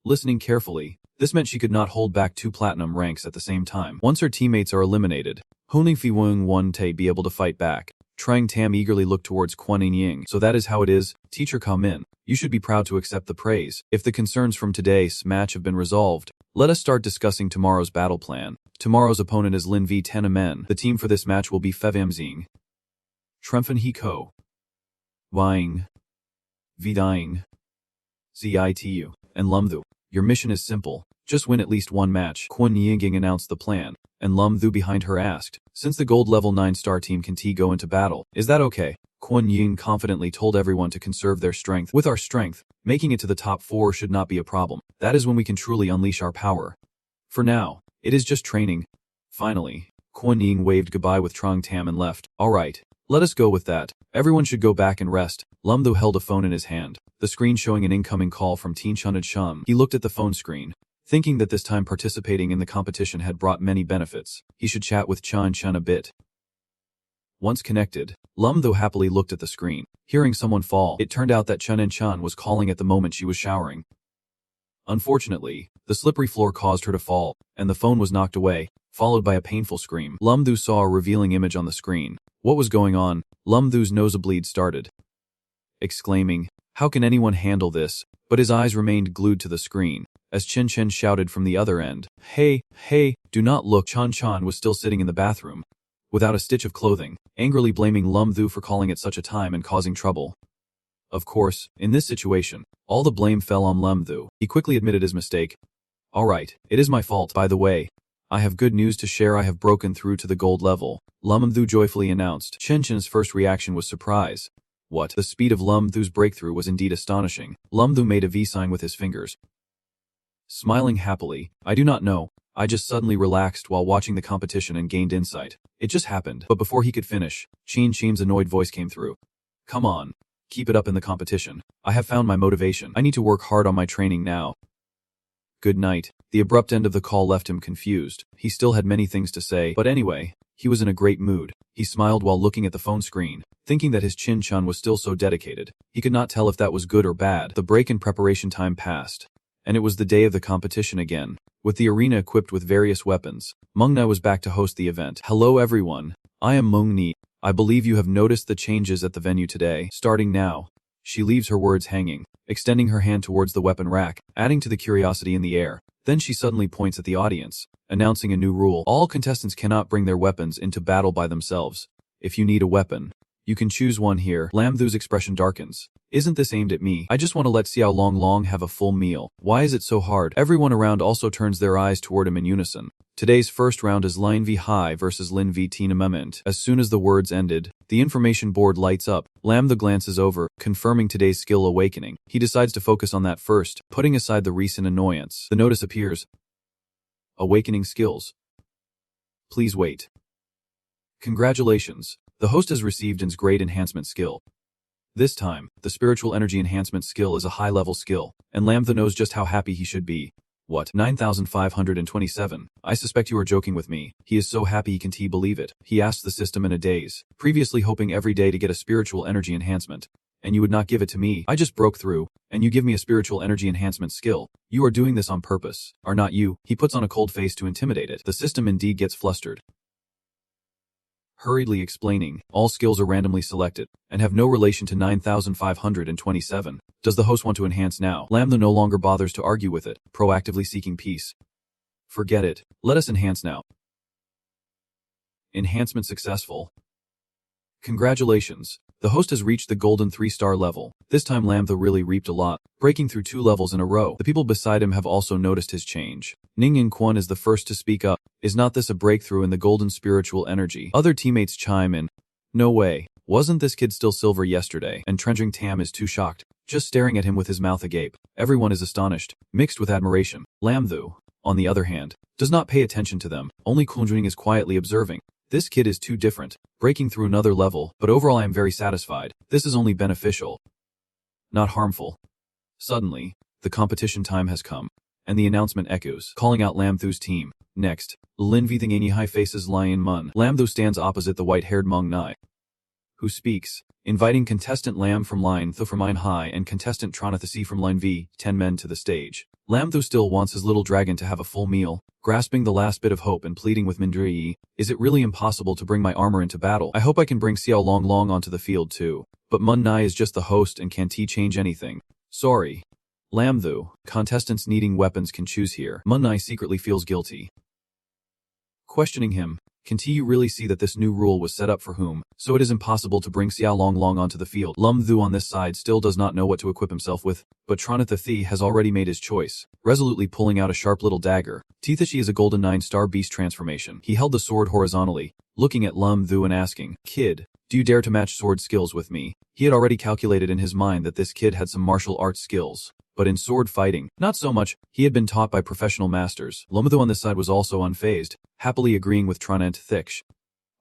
listening carefully. This meant she could not hold back 2 platinum ranks at the same time. Once her teammates are eliminated, Honing Fi-wung won't be able to fight back. Trang Tam eagerly looked towards Kwon In-ying. So that is how it is, Teacher Ka-min. You should be proud to accept the praise. If the concerns from today's match have been resolved, let us start discussing tomorrow's battle plan. Tomorrow's opponent is Lin V Tenamen. The team for this match will be Fevamzing, Tremphan He-ko, Vying, Viding, Zitu, and Lam-thu. Your mission is simple. Just win at least one match. Kwon Yingying announced the plan, and Lam-thu behind her asked, since the gold level 9-star team can go into battle, is that okay? Kwon Ying confidently told everyone to conserve their strength. With our strength, making it to the top 4 should not be a problem. That is when we can truly unleash our power. For now, it is just training. Finally, Kwon Ying waved goodbye with Trang Tam and left. Alright, let us go with that. Everyone should go back and rest. Lam-thu held a phone in his hand, the screen showing an incoming call from Teen Chunad Shum. He looked at the phone screen, thinking that this time participating in the competition had brought many benefits. He should chat with Chun Chun a bit. Once connected, Lam-thu happily looked at the screen. Hearing someone fall, it turned out that Chun and Chun was calling at the moment she was showering. Unfortunately, the slippery floor caused her to fall, and the phone was knocked away, followed by a painful scream. Lam-thu saw a revealing image on the screen. What was going on? Lam-thu's nosebleed started, exclaiming, how can anyone handle this? But his eyes remained glued to the screen, as Chen Chen shouted from the other end, hey, do not look. Chan Chan was still sitting in the bathroom, without a stitch of clothing, angrily blaming Lam-thu for calling at such a time and causing trouble. Of course, in this situation, all the blame fell on Lam-thu. He quickly admitted his mistake. Alright, it is my fault. By the way, I have good news to share. I have broken through to the gold level, Lam-thu joyfully announced. Chen Chen's first reaction was surprise. What? The speed of Lam-thu's breakthrough was indeed astonishing. Lam-thu made a V sign with his fingers, smiling happily. I do not know. I just suddenly relaxed while watching the competition and gained insight. It just happened. But before he could finish, Chin Chim's annoyed voice came through. Come on. Keep it up in the competition. I have found my motivation. I need to work hard on my training now. Good night. The abrupt end of the call left him confused. He still had many things to say, but anyway, he was in a great mood. He smiled while looking at the phone screen, thinking that his Chin-chun was still so dedicated. He could not tell if that was good or bad. The break in preparation time passed, and it was the day of the competition again. With the arena equipped with various weapons, Mung-na was back to host the event. Hello everyone, I am Mung-ni. I believe you have noticed the changes at the venue today. Starting now. She leaves her words hanging, extending her hand towards the weapon rack, adding to the curiosity in the air. Then she suddenly points at the audience, announcing a new rule. All contestants cannot bring their weapons into battle by themselves. If you need a weapon, you can choose one here. Lam-thu's expression darkens. Isn't this aimed at me? I just want to let Xiao Long have a full meal. Why is it so hard? Everyone around also turns their eyes toward him in unison. Today's first round is Lin V Hai versus Lin V Tina Moment. As soon as the words ended, the information board lights up. Lam-thu glances over, confirming today's skill awakening. He decides to focus on that first, putting aside the recent annoyance. The notice appears. Awakening skills. Please wait. Congratulations. The host has received its grade enhancement skill. This time, the spiritual energy enhancement skill is a high-level skill, and Lam-thu knows just how happy he should be. What? 9,527. I suspect you are joking with me. He is so happy he can't believe it. He asked the system in a daze, previously hoping every day to get a spiritual energy enhancement. And you would not give it to me. I just broke through, and you give me a spiritual energy enhancement skill. You are doing this on purpose, are not you? He puts on a cold face to intimidate it. The system indeed gets flustered, hurriedly explaining, all skills are randomly selected, and have no relation to 9,527. Does the host want to enhance now? Lam-thu no longer bothers to argue with it, proactively seeking peace. Forget it. Let us enhance now. Enhancement successful. Congratulations. The host has reached the golden 3-star level. This time Lamtho really reaped a lot, breaking through 2 levels in a row. The people beside him have also noticed his change. Ning and Kwon is the first to speak up. Is not this a breakthrough in the golden spiritual energy? Other teammates chime in. No way. Wasn't this kid still silver yesterday? And Trendring Tam is too shocked, just staring at him with his mouth agape. Everyone is astonished, mixed with admiration. Lamtho, on the other hand, does not pay attention to them. Only Kunjung is quietly observing. This kid is too different, breaking through another level, but overall I am very satisfied. This is only beneficial, not harmful. Suddenly, the competition time has come, and the announcement echoes, calling out Lamtho's team. Next, Lin Vithing High faces Lion Mun. Lamtho stands opposite the white-haired Mong Nai, who speaks, inviting contestant Lam from Line Tho from Line High and contestant Tronathasi from Line V, 10 men to the stage. Lamtho still wants his little dragon to have a full meal, grasping the last bit of hope and pleading with Mindri. Is it really impossible to bring my armor into battle? I hope I can bring Xiao Long Long onto the field too. But Mun Nai is just the host and can't he change anything? Sorry. Lamtho, contestants needing weapons can choose here. Mun Nai secretly feels guilty. Questioning him, can you really see that this new rule was set up for whom? So it is impossible to bring Xiao Long Long onto the field. Lamtho on this side still does not know what to equip himself with, but Tronathasi has already made his choice, resolutely pulling out a sharp little dagger. Tithashi is a golden 9-star beast transformation. He held the sword horizontally, looking at Lamtho and asking, Kid, do you dare to match sword skills with me? He had already calculated in his mind that this kid had some martial arts skills. But in sword fighting, not so much. He had been taught by professional masters. Lamtho on this side was also unfazed, happily agreeing with Tronathasi.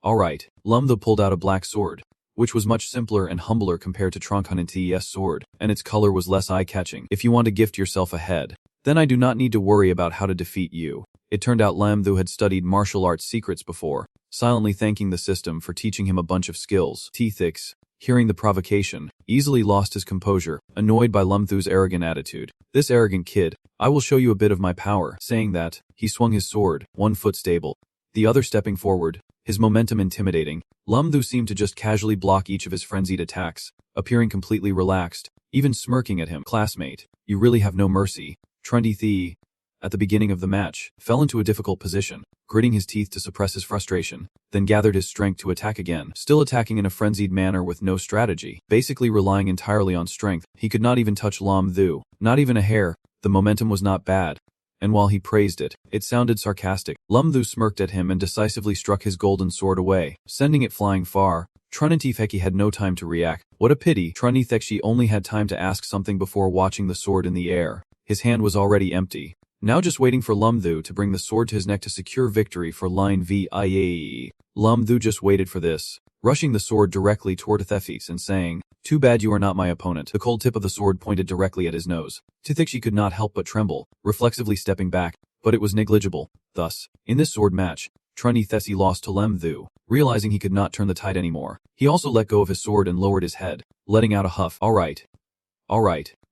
Alright, Lamtho pulled out a black sword, which was much simpler and humbler compared to Tronkhan's sword, and its color was less eye-catching. If you want to gift yourself a head, then I do not need to worry about how to defeat you. It turned out Lamtho had studied martial arts secrets before, silently thanking the system for teaching him a bunch of skills. Tithix, hearing the provocation, easily lost his composure, annoyed by Lamtho's arrogant attitude. This arrogant kid, I will show you a bit of my power. Saying that, he swung his sword, one foot stable, the other stepping forward, his momentum intimidating. Lamtho seemed to just casually block each of his frenzied attacks, appearing completely relaxed, even smirking at him. Classmate, you really have no mercy. Trendy at the beginning of the match, fell into a difficult position, gritting his teeth to suppress his frustration, then gathered his strength to attack again, still attacking in a frenzied manner with no strategy, basically relying entirely on strength. He could not even touch Lamtho, not even a hair. The momentum was not bad, and while he praised it, it sounded sarcastic. Lamtho smirked at him and decisively struck his golden sword away, sending it flying far. Tronathasi had no time to react. What a pity. Tronathasi only had time to ask something before watching the sword in the air. His hand was already empty, now just waiting for Lamtho to bring the sword to his neck to secure victory for Line VIA. Lamtho just waited for this, rushing the sword directly toward Tethys and saying, Too bad you are not my opponent. The cold tip of the sword pointed directly at his nose. Tithixi could not help but tremble, reflexively stepping back, but it was negligible. Thus, in this sword match, Tronathasi lost to Lamtho, realizing he could not turn the tide anymore. He also let go of his sword and lowered his head, letting out a huff. Alright,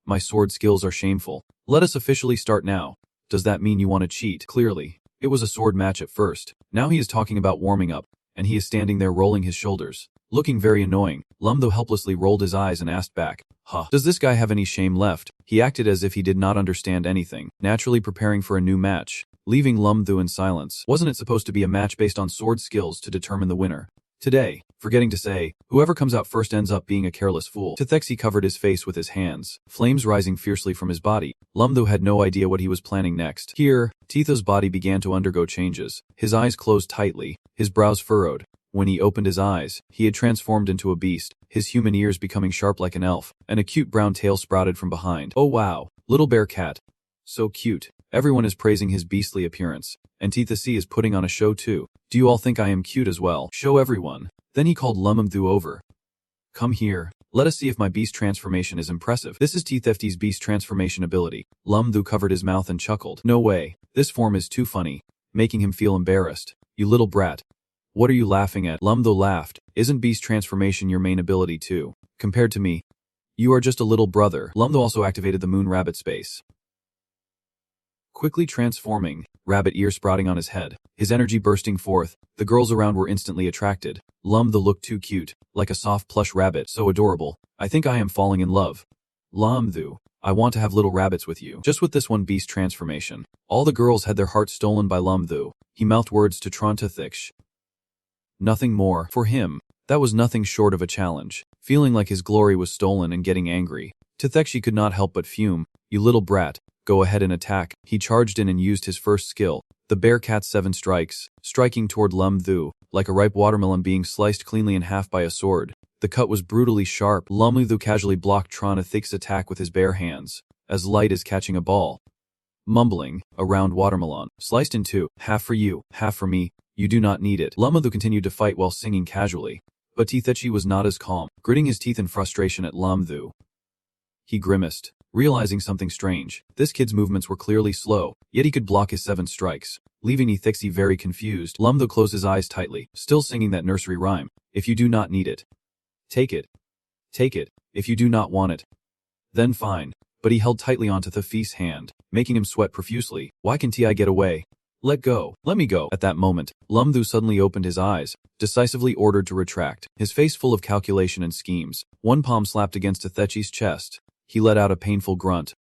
my sword skills are shameful. Let us officially start now. Does that mean you want to cheat? Clearly, it was a sword match at first. Now he is talking about warming up, and he is standing there rolling his shoulders, looking very annoying. Lamtho helplessly rolled his eyes and asked back, Does this guy have any shame left? He acted as if he did not understand anything, naturally preparing for a new match, leaving Lamtho in silence. Wasn't it supposed to be a match based on sword skills to determine the winner? Today, forgetting to say, whoever comes out first ends up being a careless fool. Tithexi covered his face with his hands, flames rising fiercely from his body. Lamtho had no idea what he was planning next. Here, Titha's body began to undergo changes. His eyes closed tightly, his brows furrowed. When he opened his eyes, he had transformed into a beast, his human ears becoming sharp like an elf, and a cute brown tail sprouted from behind. Oh wow, little bear cat. So cute. Everyone is praising his beastly appearance, and Tithasi is putting on a show too. Do you all think I am cute as well? Show everyone. Then he called Lamtho over. Come here. Let us see if my beast transformation is impressive. This is Tithefti's beast transformation ability. Lamtho covered his mouth and chuckled. No way. This form is too funny, making him feel embarrassed. You little brat. What are you laughing at? Lamtho laughed. Isn't beast transformation your main ability too? Compared to me, you are just a little brother. Lamtho also activated the moon rabbit space, quickly transforming, rabbit ear sprouting on his head, his energy bursting forth. The girls around were instantly attracted. Lamtho looked too cute, like a soft plush rabbit, so adorable. I think I am falling in love. Lamtho, I want to have little rabbits with you. Just with this one beast transformation, all the girls had their hearts stolen by Lamtho. He mouthed words to Tronathasi. Nothing more. For him, That was nothing short of a challenge. Feeling like his glory was stolen and getting angry, Tathekshi could not help but fume. You little brat, go ahead and attack. He charged in and used his first skill, the bear cat's 7 strikes, striking toward Lum Thu, like a ripe watermelon being sliced cleanly in half by a sword. The cut was brutally sharp. Lum Thu casually blocked Tranathik's attack with his bare hands, as light as catching a ball. Mumbling, a round watermelon, sliced in 2, half for you, half for me, you do not need it. Lum Thu continued to fight while singing casually, but Tathekshi was not as calm, gritting his teeth in frustration at Lum Thu. He grimaced, realizing something strange. This kid's movements were clearly slow, yet he could block his 7 strikes, leaving Tathekshi very confused. Lum Thu closed his eyes tightly, still singing that nursery rhyme. If you do not need it, take it. Take it, if you do not want it. Then fine. But he held tightly onto Tathek's hand, making him sweat profusely. Why can't I get away? Let go. Let me go. At that moment, Lum Thu suddenly opened his eyes, decisively ordered to retract, his face full of calculation and schemes. One palm slapped against Tathekchi's chest. He let out a painful grunt.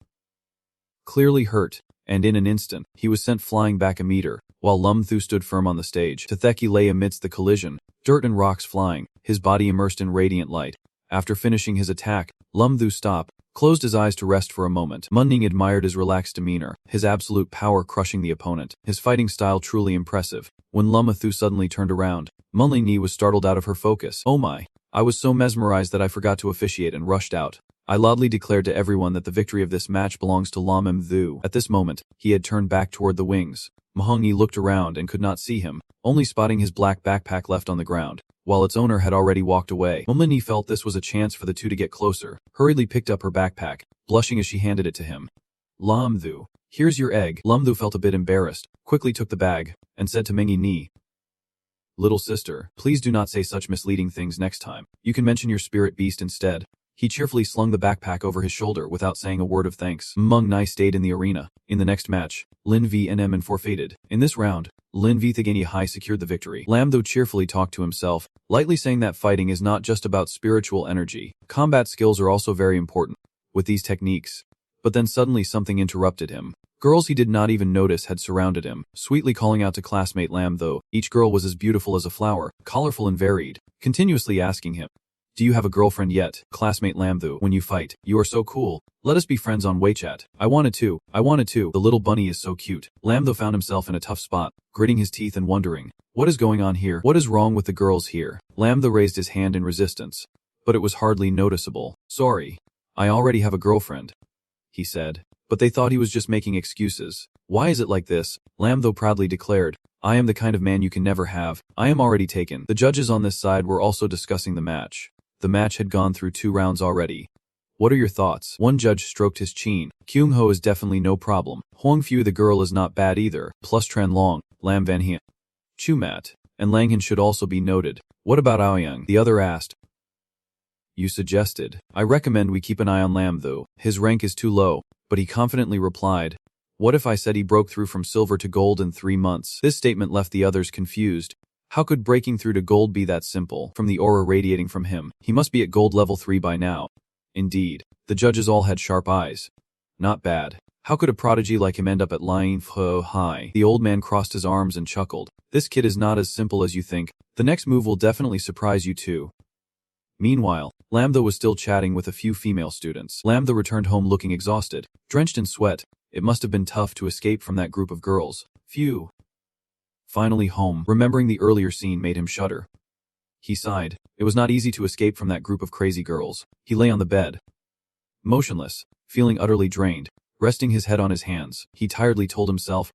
Clearly hurt, and in an instant, he was sent flying back a meter, while Lum Thu stood firm on the stage. Tathekchi lay amidst the collision, dirt and rocks flying, his body immersed in radiant light. After finishing his attack, Lum Thu stopped, closed his eyes to rest for a moment. Munning admired his relaxed demeanor, his absolute power crushing the opponent, his fighting style truly impressive. When Lum Thu suddenly turned around, Munling was startled out of her focus. Oh my! I was so mesmerized that I forgot to officiate and rushed out. I loudly declared to everyone that the victory of this match belongs to Lum Thu. At this moment, he had turned back toward the wings. Mahongi looked around and could not see him, only spotting his black backpack left on the ground, while its owner had already walked away. Mumlini felt this was a chance for the two to get closer, hurriedly picked up her backpack, blushing as she handed it to him. Lum Thu, here's your egg. Lum Thu felt a bit embarrassed, quickly took the bag, and said to Mengi Ni, little sister, please do not say such misleading things next time. You can mention your spirit beast instead. He cheerfully slung the backpack over his shoulder without saying a word of thanks. Meng Nai stayed in the arena. In the next match, Lin V and M forfeited. In this round, Lin V Thagani Hai secured the victory. Lam Tho cheerfully talked to himself, lightly saying that fighting is not just about spiritual energy. Combat skills are also very important with these techniques. But then suddenly something interrupted him. Girls he did not even notice had surrounded him, sweetly calling out to classmate Lam Tho. Each girl was as beautiful as a flower, colorful and varied, continuously asking him, do you have a girlfriend yet? Classmate Lam Tho, when you fight, you are so cool. Let us be friends on WeChat. I wanted to. The little bunny is so cute. Lam Tho found himself in a tough spot, gritting his teeth and wondering, what is going on here? What is wrong with the girls here? Lam Tho raised his hand in resistance, but it was hardly noticeable. Sorry, I already have a girlfriend, he said, but they thought he was just making excuses. Why is it like this? Lam Tho proudly declared, I am the kind of man you can never have. I am already taken. The judges on this side were also discussing the match. The match had gone through 2 rounds already. What are your thoughts? One judge stroked his chin. Kyung Ho is definitely no problem. Huang Fu the girl is not bad either. Plus Tran Long, Lam Van Hien, Chu Mat, and Lang Han should also be noted. What about Aoyang? The other asked. You suggested. I recommend we keep an eye on Lam Tho. His rank is too low, but he confidently replied. What if I said he broke through from silver to gold in 3 months? This statement left the others confused. How could breaking through to gold be that simple? From the aura radiating from him, he must be at gold level 3 by now. Indeed, the judges all had sharp eyes. Not bad. How could a prodigy like him end up at Lion Pho High? The old man crossed his arms and chuckled. This kid is not as simple as you think. The next move will definitely surprise you too. Meanwhile, Lam Tho was still chatting with a few female students. Lam Tho returned home looking exhausted, drenched in sweat. It must have been tough to escape from that group of girls. Phew. Finally home, remembering the earlier scene made him shudder. He sighed. It was not easy to escape from that group of crazy girls. He lay on the bed, motionless, feeling utterly drained, resting his head on his hands. He tiredly told himself,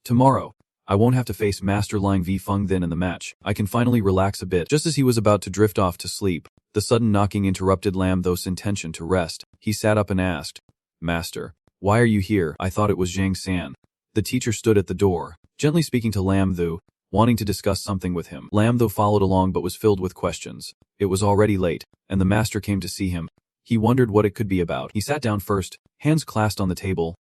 tomorrow, I won't have to face Master Lang V Feng Thin in the match. I can finally relax a bit. Just as he was about to drift off to sleep, the sudden knocking interrupted Lam Tho's intention to rest. He sat up and asked, Master, why are you here? I thought it was Zhang San. The teacher stood at the door, gently speaking to Lam Tho, wanting to discuss something with him. Lam Tho followed along but was filled with questions. It was already late, and the master came to see him. He wondered what it could be about. He sat down first, hands clasped on the table.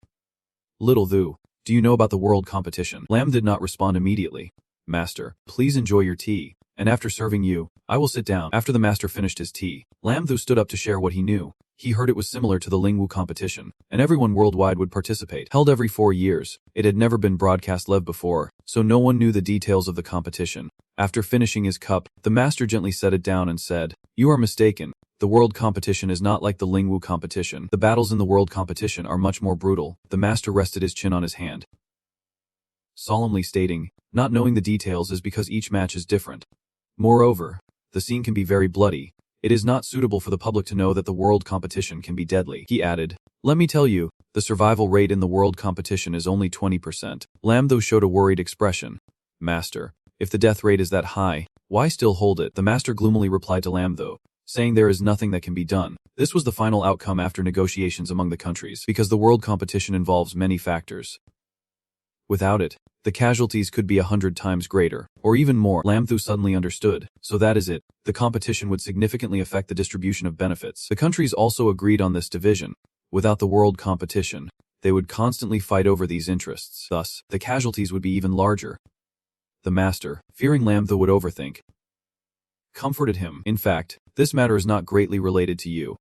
Little Tho, do you know about the world competition? Lam did not respond immediately. Master, please enjoy your tea, and after serving you, I will sit down. After the master finished his tea, Lam Tho stood up to share what he knew. He heard it was similar to the Lingwu competition, and everyone worldwide would participate. Held every 4 years, it had never been broadcast live before, so no one knew the details of the competition. After finishing his cup, the master gently set it down and said, "You are mistaken. The world competition is not like the Lingwu competition. The battles in the world competition are much more brutal." The master rested his chin on his hand, solemnly stating, "Not knowing the details is because each match is different. Moreover, the scene can be very bloody. It is not suitable for the public to know that the world competition can be deadly." He added, "Let me tell you, the survival rate in the world competition is only 20%. Lamtho showed a worried expression. "Master, if the death rate is that high, why still hold it?" The master gloomily replied to Lamtho, saying there is nothing that can be done. This was the final outcome after negotiations among the countries, because the world competition involves many factors. Without it, the casualties could be 100 times greater, or even more. Lamtho suddenly understood. So that is it. The competition would significantly affect the distribution of benefits. The countries also agreed on this division. Without the world competition, they would constantly fight over these interests. Thus, the casualties would be even larger. The master, fearing Lamtho would overthink, comforted him. "In fact, this matter is not greatly related to you.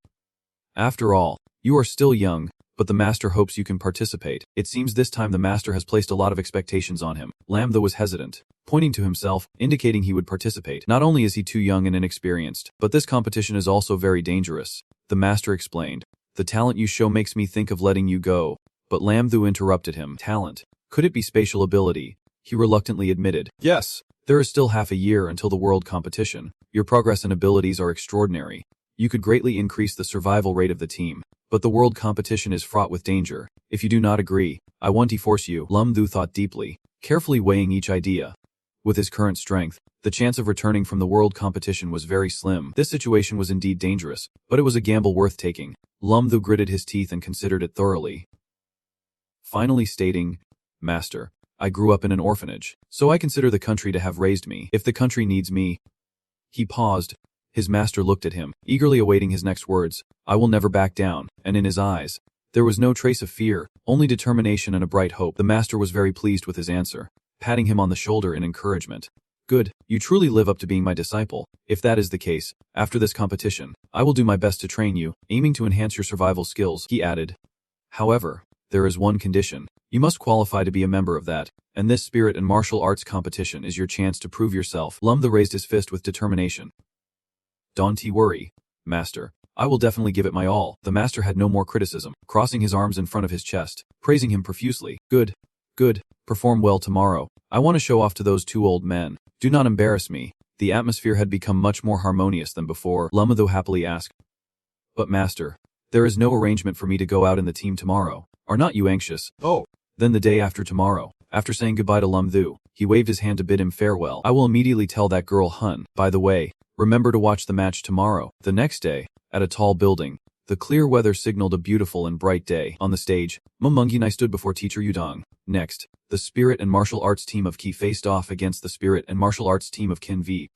After all, you are still young, but the master hopes you can participate." It seems this time the master has placed a lot of expectations on him. Lamtho was hesitant, pointing to himself, indicating he would participate. Not only is he too young and inexperienced, but this competition is also very dangerous. The master explained, "The talent you show makes me think of letting you go." But Lamtho interrupted him. "Talent? Could it be spatial ability?" He reluctantly admitted, "Yes. There is still half a year until the world competition. Your progress and abilities are extraordinary. You could greatly increase the survival rate of the team. But the world competition is fraught with danger. If you do not agree, I want to force you." Lamtho thought deeply, carefully weighing each idea. With his current strength, the chance of returning from the world competition was very slim. This situation was indeed dangerous, but it was a gamble worth taking. Lamtho gritted his teeth and considered it thoroughly, finally stating, "Master, I grew up in an orphanage, so I consider the country to have raised me. If the country needs me..." He paused. His master looked at him, eagerly awaiting his next words. "I will never back down," and in his eyes, there was no trace of fear, only determination and a bright hope. The master was very pleased with his answer, patting him on the shoulder in encouragement. "Good, you truly live up to being my disciple. If that is the case, after this competition, I will do my best to train you, aiming to enhance your survival skills," he added. "However, there is one condition. You must qualify to be a member of that, and this spirit and martial arts competition is your chance to prove yourself." Lamtho raised his fist with determination. "Don't worry, master. I will definitely give it my all." The master had no more criticism, crossing his arms in front of his chest, praising him profusely. Good. Perform well tomorrow. I want to show off to those two old men. Do not embarrass me." The atmosphere had become much more harmonious than before. Lamtho happily asked, "But master, there is no arrangement for me to go out in the team tomorrow. Are not you anxious?" "Oh." "Then the day after tomorrow." After saying goodbye to Lamtho, he waved his hand to bid him farewell. "I will immediately tell that girl Hun. By the way, remember to watch the match tomorrow." The next day, at a tall building, the clear weather signaled a beautiful and bright day. On the stage, Momunginai stood before teacher Yudong. Next, the spirit and martial arts team of Ki faced off against the spirit and martial arts team of Kin V.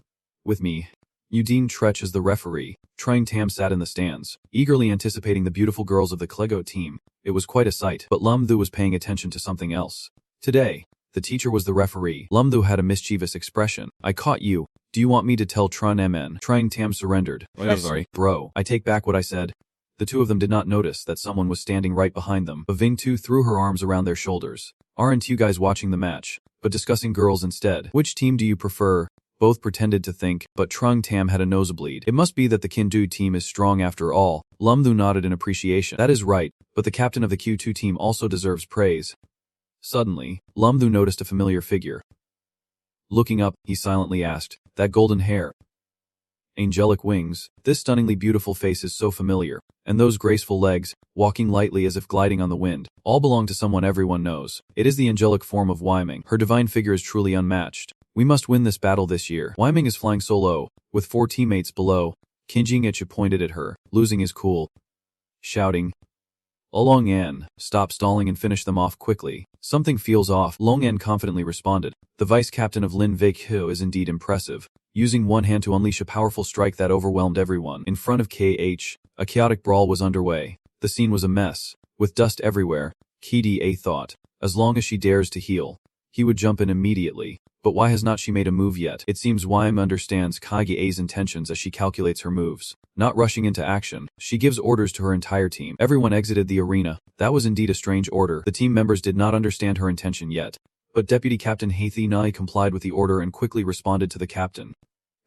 With me, Udine Trech as the referee, Trying Tam sat in the stands, eagerly anticipating the beautiful girls of the Clego team. It was quite a sight, but Lamtho was paying attention to something else. Today, the teacher was the referee. Lamtho had a mischievous expression. "I caught you. Do you want me to tell Tron MN?" Trying Tam surrendered. "I'm sorry. Bro, I take back what I said." The two of them did not notice that someone was standing right behind them. Baving Tu threw her arms around their shoulders. "Aren't you guys watching the match, but discussing girls instead? Which team do you prefer?" Both pretended to think, but Trung Tam had a nosebleed. "It must be that the Kindu team is strong after all." Lamtho nodded in appreciation. "That is right, but the captain of the Q2 team also deserves praise." Suddenly, Lamtho noticed a familiar figure. Looking up, he silently asked, "That golden hair, angelic wings, this stunningly beautiful face is so familiar, and those graceful legs, walking lightly as if gliding on the wind, all belong to someone everyone knows. It is the angelic form of Weiming. Her divine figure is truly unmatched. We must win this battle this year." Weiming is flying solo, with 4 teammates below. Kinjingichi pointed at her, losing his cool, shouting, "Long An, stop stalling and finish them off quickly. Something feels off." Long An confidently responded, "The vice captain of Lin Vik Hu is indeed impressive, using one hand to unleash a powerful strike that overwhelmed everyone." In front of KH, a chaotic brawl was underway. The scene was a mess, with dust everywhere. KDA thought, as long as she dares to heal, he would jump in immediately. But why has not she made a move yet? It seems Ym understands Kage-A's intentions as she calculates her moves. Not rushing into action, she gives orders to her entire team. Everyone exited the arena. That was indeed a strange order. The team members did not understand her intention yet. But Deputy Captain Hathi Nai complied with the order and quickly responded to the captain.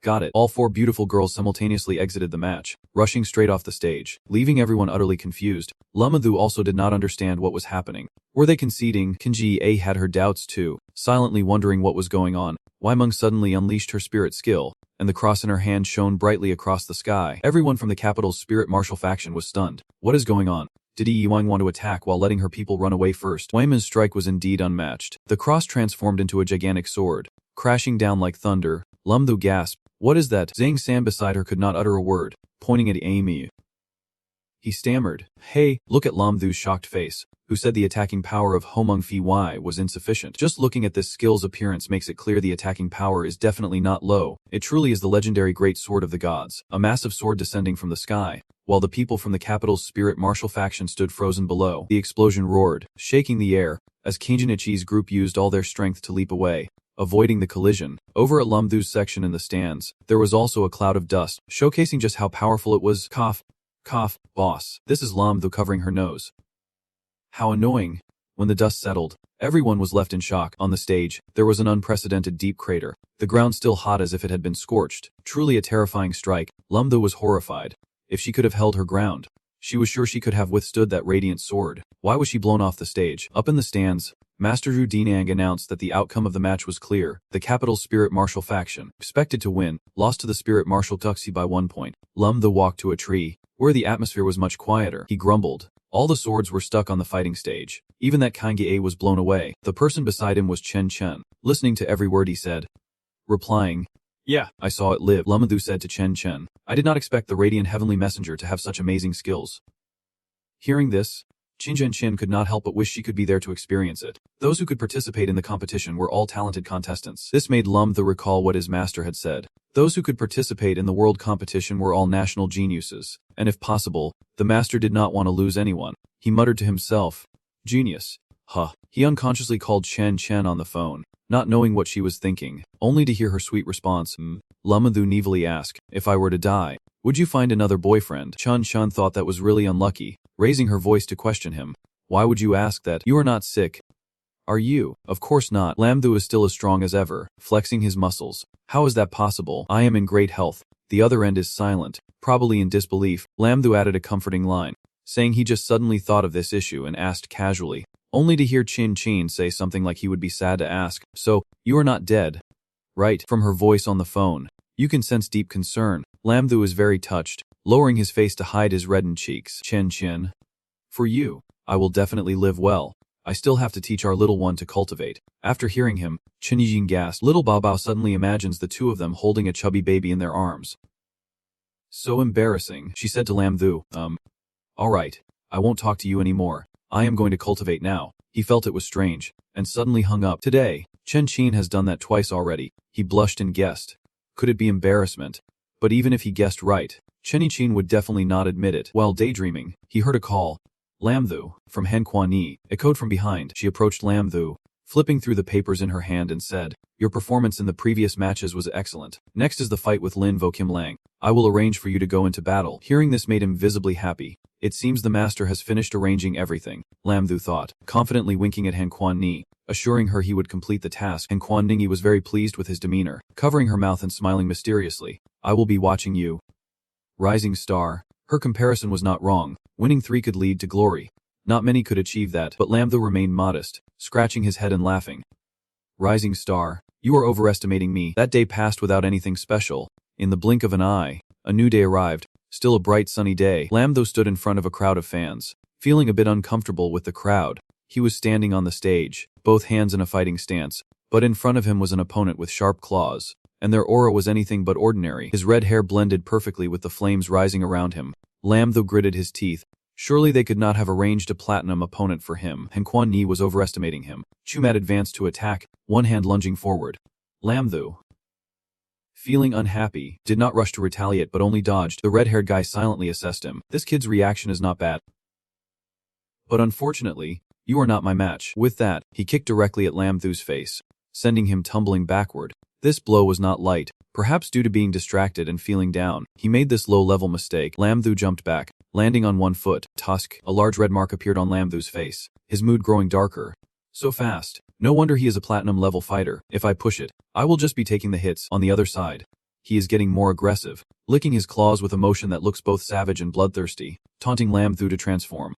Got it. All 4 beautiful girls simultaneously exited the match, rushing straight off the stage, leaving everyone utterly confused. Lamadhu also did not understand what was happening. Were they conceding? Kinji-A had her doubts too, silently wondering what was going on. Wymung suddenly unleashed her spirit skill, and the cross in her hand shone brightly across the sky. Everyone from the capital's spirit martial faction was stunned. What is going on? Did Yiwang want to attack while letting her people run away first? Wymung's strike was indeed unmatched. The cross transformed into a gigantic sword, crashing down like thunder. Lamdhu gasped. What is that? Zhang San beside her could not utter a word, pointing at Amy. He stammered, "Hey, look at Lamdhu's shocked face, who said the attacking power of Homung Fi Y was insufficient. Just looking at this skill's appearance makes it clear the attacking power is definitely not low. It truly is the legendary great sword of the gods, a massive sword descending from the sky." While the people from the capital's spirit martial faction stood frozen below, the explosion roared, shaking the air, as Kinjinichi's group used all their strength to leap away, avoiding the collision. Over at Lamdhu's section in the stands, there was also a cloud of dust, showcasing just how powerful it was. Cough, cough, boss. This is Lamdhu covering her nose. How annoying. When the dust settled, everyone was left in shock. On the stage, there was an unprecedented deep crater, the ground still hot as if it had been scorched. Truly a terrifying strike. Lamdhu was horrified. If she could have held her ground, she was sure she could have withstood that radiant sword. Why was she blown off the stage? Up in the stands, Master Zhu Dinang announced that the outcome of the match was clear. The capital's spirit martial faction, expected to win, lost to the spirit martial Tuxi by 1 point. Lamdhu walked to a tree, where the atmosphere was much quieter. He grumbled. All the swords were stuck on the fighting stage. Even that Kange-A was blown away. The person beside him was Chen Chen, listening to every word he said. Replying, "Yeah, I saw it live," Lamadhu said to Chen Chen. "I did not expect the radiant heavenly messenger to have such amazing skills." Hearing this, Qin Zhenqin could not help but wish she could be there to experience it. Those who could participate in the competition were all talented contestants. This made Lamdhu recall what his master had said. Those who could participate in the world competition were all national geniuses, and if possible, the master did not want to lose anyone. He muttered to himself, "Genius. Huh." He unconsciously called Chen Chen on the phone, not knowing what she was thinking, only to hear her sweet response. Lamadhu naively asked, "If I were to die, would you find another boyfriend?" Chen Chen thought that was really unlucky, raising her voice to question him. "Why would you ask that? You are not sick, are you?" "Of course not." Lamdhu is still as strong as ever, flexing his muscles. "How is that possible? I am in great health." The other end is silent, probably in disbelief. Lamdhu added a comforting line, saying he just suddenly thought of this issue and asked casually, only to hear Chin Chin say something like he would be sad to ask, "So, you are not dead, right?" From her voice on the phone, you can sense deep concern. Lamdhu is very touched, lowering his face to hide his reddened cheeks. "Chen Chen, for you, I will definitely live well. I still have to teach our little one to cultivate." After hearing him, Chen Yijing gasped. Little Bao suddenly imagines the two of them holding a chubby baby in their arms. "So embarrassing," she said to Lamdhu. All right, I won't talk to you anymore. I am going to cultivate now." He felt it was strange, and suddenly hung up. Today, Chen Qin has done that twice already. He blushed and guessed. Could it be embarrassment? But even if he guessed right, Chen Qin would definitely not admit it. While daydreaming, he heard a call. "Lamdhu," from Han Quan Yi, echoed from behind. She approached Lamdhu, flipping through the papers in her hand and said, "Your performance in the previous matches was excellent. Next is the fight with Lin Vo Kim Lang. I will arrange for you to go into battle." Hearing this made him visibly happy. It seems the master has finished arranging everything, Lamdhu thought, confidently winking at Han Quan Ni, assuring her he would complete the task. Han Quan Ni was very pleased with his demeanor, covering her mouth and smiling mysteriously. "I will be watching you, rising star." Her comparison was not wrong. Winning 3 could lead to glory. Not many could achieve that, but Lamdhu remained modest, scratching his head and laughing. "Rising star, you are overestimating me." That day passed without anything special. In the blink of an eye, a new day arrived. Still a bright sunny day. Lamdhu stood in front of a crowd of fans, feeling a bit uncomfortable with the crowd. He was standing on the stage, both hands in a fighting stance, but in front of him was an opponent with sharp claws, and their aura was anything but ordinary. His red hair blended perfectly with the flames rising around him. Lamdhu gritted his teeth. Surely they could not have arranged a platinum opponent for him. Han Quan Ni was overestimating him. Chumat advanced to attack, one hand lunging forward. Lamdhu, feeling unhappy, did not rush to retaliate but only dodged. The red-haired guy silently assessed him. "This kid's reaction is not bad, but unfortunately, you are not my match." With that, he kicked directly at Lamdhu's face, sending him tumbling backward. This blow was not light, perhaps due to being distracted and feeling down. He made this low-level mistake. Lam Thu jumped back, landing on one foot. Tusk, a large red mark appeared on Lam Thu's face, his mood growing darker. So fast. No wonder he is a platinum-level fighter. If I push it, I will just be taking the hits on the other side. He is getting more aggressive, licking his claws with emotion that looks both savage and bloodthirsty, taunting Lam Thu to transform.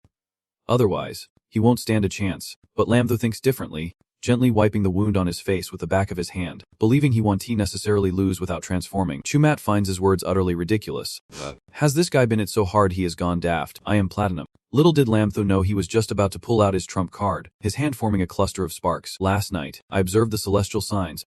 Otherwise, he won't stand a chance. But Lam Thu thinks differently, gently wiping the wound on his face with the back of his hand, believing he won't necessarily lose without transforming. Chumat finds his words utterly ridiculous. Has this guy been it so hard he has gone daft? I am platinum. Little did Lam Thu know he was just about to pull out his trump card, his hand forming a cluster of sparks. Last night, I observed the celestial signs.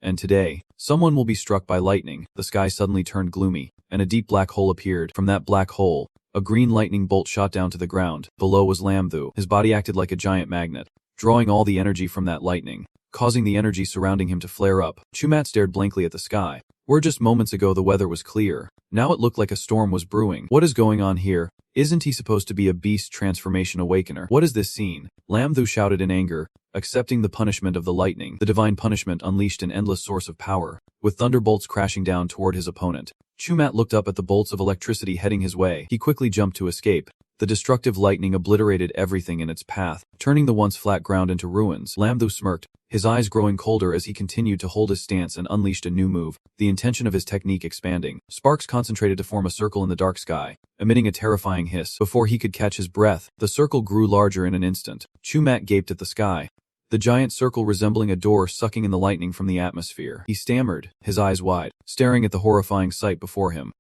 And today, someone will be struck by lightning. The sky suddenly turned gloomy, and a deep black hole appeared. From that black hole, a green lightning bolt shot down to the ground. Below was Lam Thu. His body acted like a giant magnet, drawing all the energy from that lightning, causing the energy surrounding him to flare up. Chumat stared blankly at the sky. Where just moments ago the weather was clear, now it looked like a storm was brewing. What is going on here? Isn't he supposed to be a beast transformation awakener? What is this scene? Lam Thu shouted in anger, accepting the punishment of the lightning. The divine punishment unleashed an endless source of power, with thunderbolts crashing down toward his opponent. Chumat looked up at the bolts of electricity heading his way. He quickly jumped to escape. The destructive lightning obliterated everything in its path, turning the once flat ground into ruins. Lam Thu smirked, his eyes growing colder as he continued to hold his stance and unleashed a new move, the intention of his technique expanding. Sparks concentrated to form a circle in the dark sky, emitting a terrifying hiss. Before he could catch his breath, the circle grew larger in an instant. Chumat gaped at the sky, the giant circle resembling a door sucking in the lightning from the atmosphere. He stammered, his eyes wide, staring at the horrifying sight before him.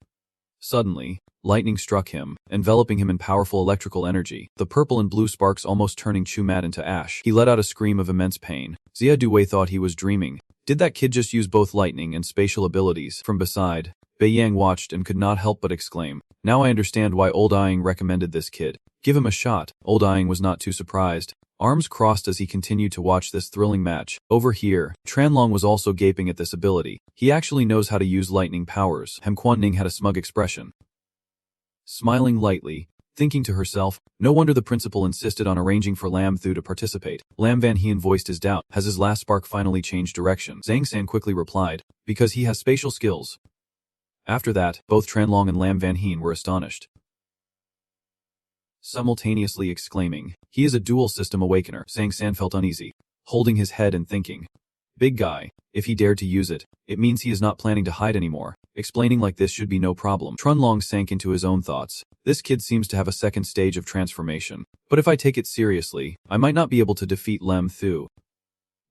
Suddenly, lightning struck him, enveloping him in powerful electrical energy, the purple and blue sparks almost turning Chumat into ash. He let out a scream of immense pain. Zia Duwei thought he was dreaming. Did that kid just use both lightning and spatial abilities? From beside, Bei Yang watched and could not help but exclaim, now I understand why Old Aying recommended this kid. Give him a shot. Old Aying was not too surprised, arms crossed as he continued to watch this thrilling match. Over here, Tranlong was also gaping at this ability. He actually knows how to use lightning powers. Hem Quan Ning had a smug expression, smiling lightly, thinking to herself, no wonder the principal insisted on arranging for Lam Thu to participate. Lam Van Hien voiced his doubt. Has his last spark finally changed direction? Zhang San quickly replied, because he has spatial skills. After that, both Tranlong and Lam Van Hien were astonished, simultaneously exclaiming, he is a dual system awakener. Zhang San felt uneasy, holding his head and thinking, big guy, if he dared to use it, it means he is not planning to hide anymore. Explaining like this should be no problem. Trunlong sank into his own thoughts. This kid seems to have a second stage of transformation. But if I take it seriously, I might not be able to defeat Lam Thu.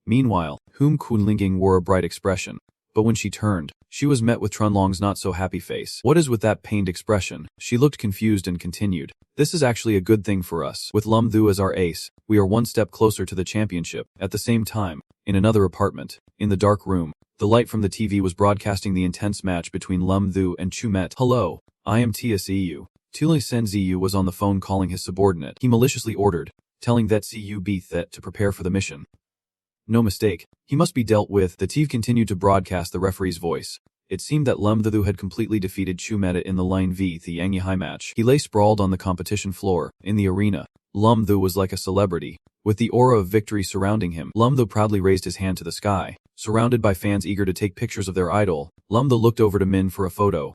Meanwhile, Whom Kunlinging wore a bright expression. But when she turned, she was met with Trunlong's not-so-happy face. What is with that pained expression? She looked confused and continued. This is actually a good thing for us. With Lam Thu as our ace, we are one step closer to the championship. At the same time, in another apartment, in the dark room, the light from the TV was broadcasting the intense match between Lam Thu and Chumet. Hello, I am TSEU. Tuli Sen Ziyu was on the phone calling his subordinate. He maliciously ordered, telling that Cu be Thet to prepare for the mission. No mistake, he must be dealt with. The TV continued to broadcast the referee's voice. It seemed that Lam Thu had completely defeated Chumet in the Line V the Yangyihai match. He lay sprawled on the competition floor. In the arena, Lam Thu was like a celebrity, with the aura of victory surrounding him. Lam Thu proudly raised his hand to the sky. Surrounded by fans eager to take pictures of their idol, Lam Thu looked over to Min for a photo.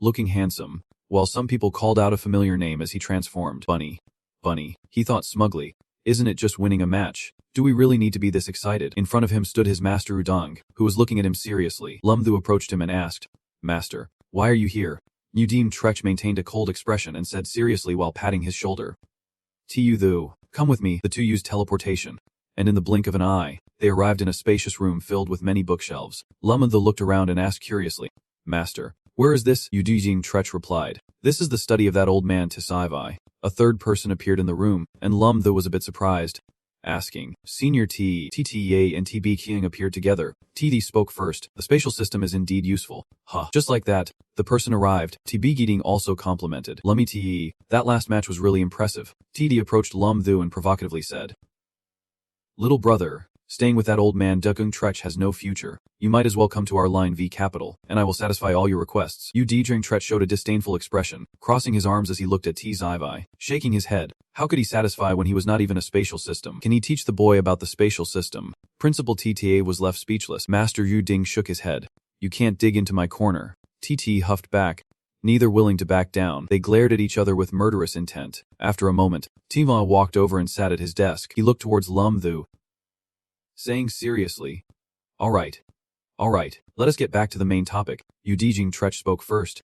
Looking handsome, while some people called out a familiar name as he transformed. Bunny. Bunny, he thought smugly. Isn't it just winning a match? Do we really need to be this excited? In front of him stood his master Udong, who was looking at him seriously. Lam Thu approached him and asked, Master, why are you here? Udim Trech maintained a cold expression and said seriously while patting his shoulder. Tu Thu, come with me. The two used teleportation, and in the blink of an eye, they arrived in a spacious room filled with many bookshelves. Lam Thu looked around and asked curiously, Master, where is this? Udim Trech replied, this is the study of that old man Tisivai. A third person appeared in the room, and Lam Thu was a bit surprised, asking, Senior TTA and TB King appeared together. TD spoke first. The spatial system is indeed useful. Just like that, the person arrived. TB Giting also complimented. Lummi TE, that last match was really impressive. TD approached Lam Thu and provocatively said, Little brother, staying with that old man Dukung Trech has no future. You might as well come to our Line V capital, and I will satisfy all your requests. Uding Trech showed a disdainful expression, crossing his arms as he looked at T Zivai, shaking his head. How could he satisfy when he was not even a spatial system? Can he teach the boy about the spatial system? Principal TTA was left speechless. Master Yu Ding shook his head. You can't dig into my corner. TT huffed back, neither willing to back down. They glared at each other with murderous intent. After a moment, Tima walked over and sat at his desk. He looked towards Lum Thu, saying seriously, All right, let us get back to the main topic. Yu Dijing Trech spoke first.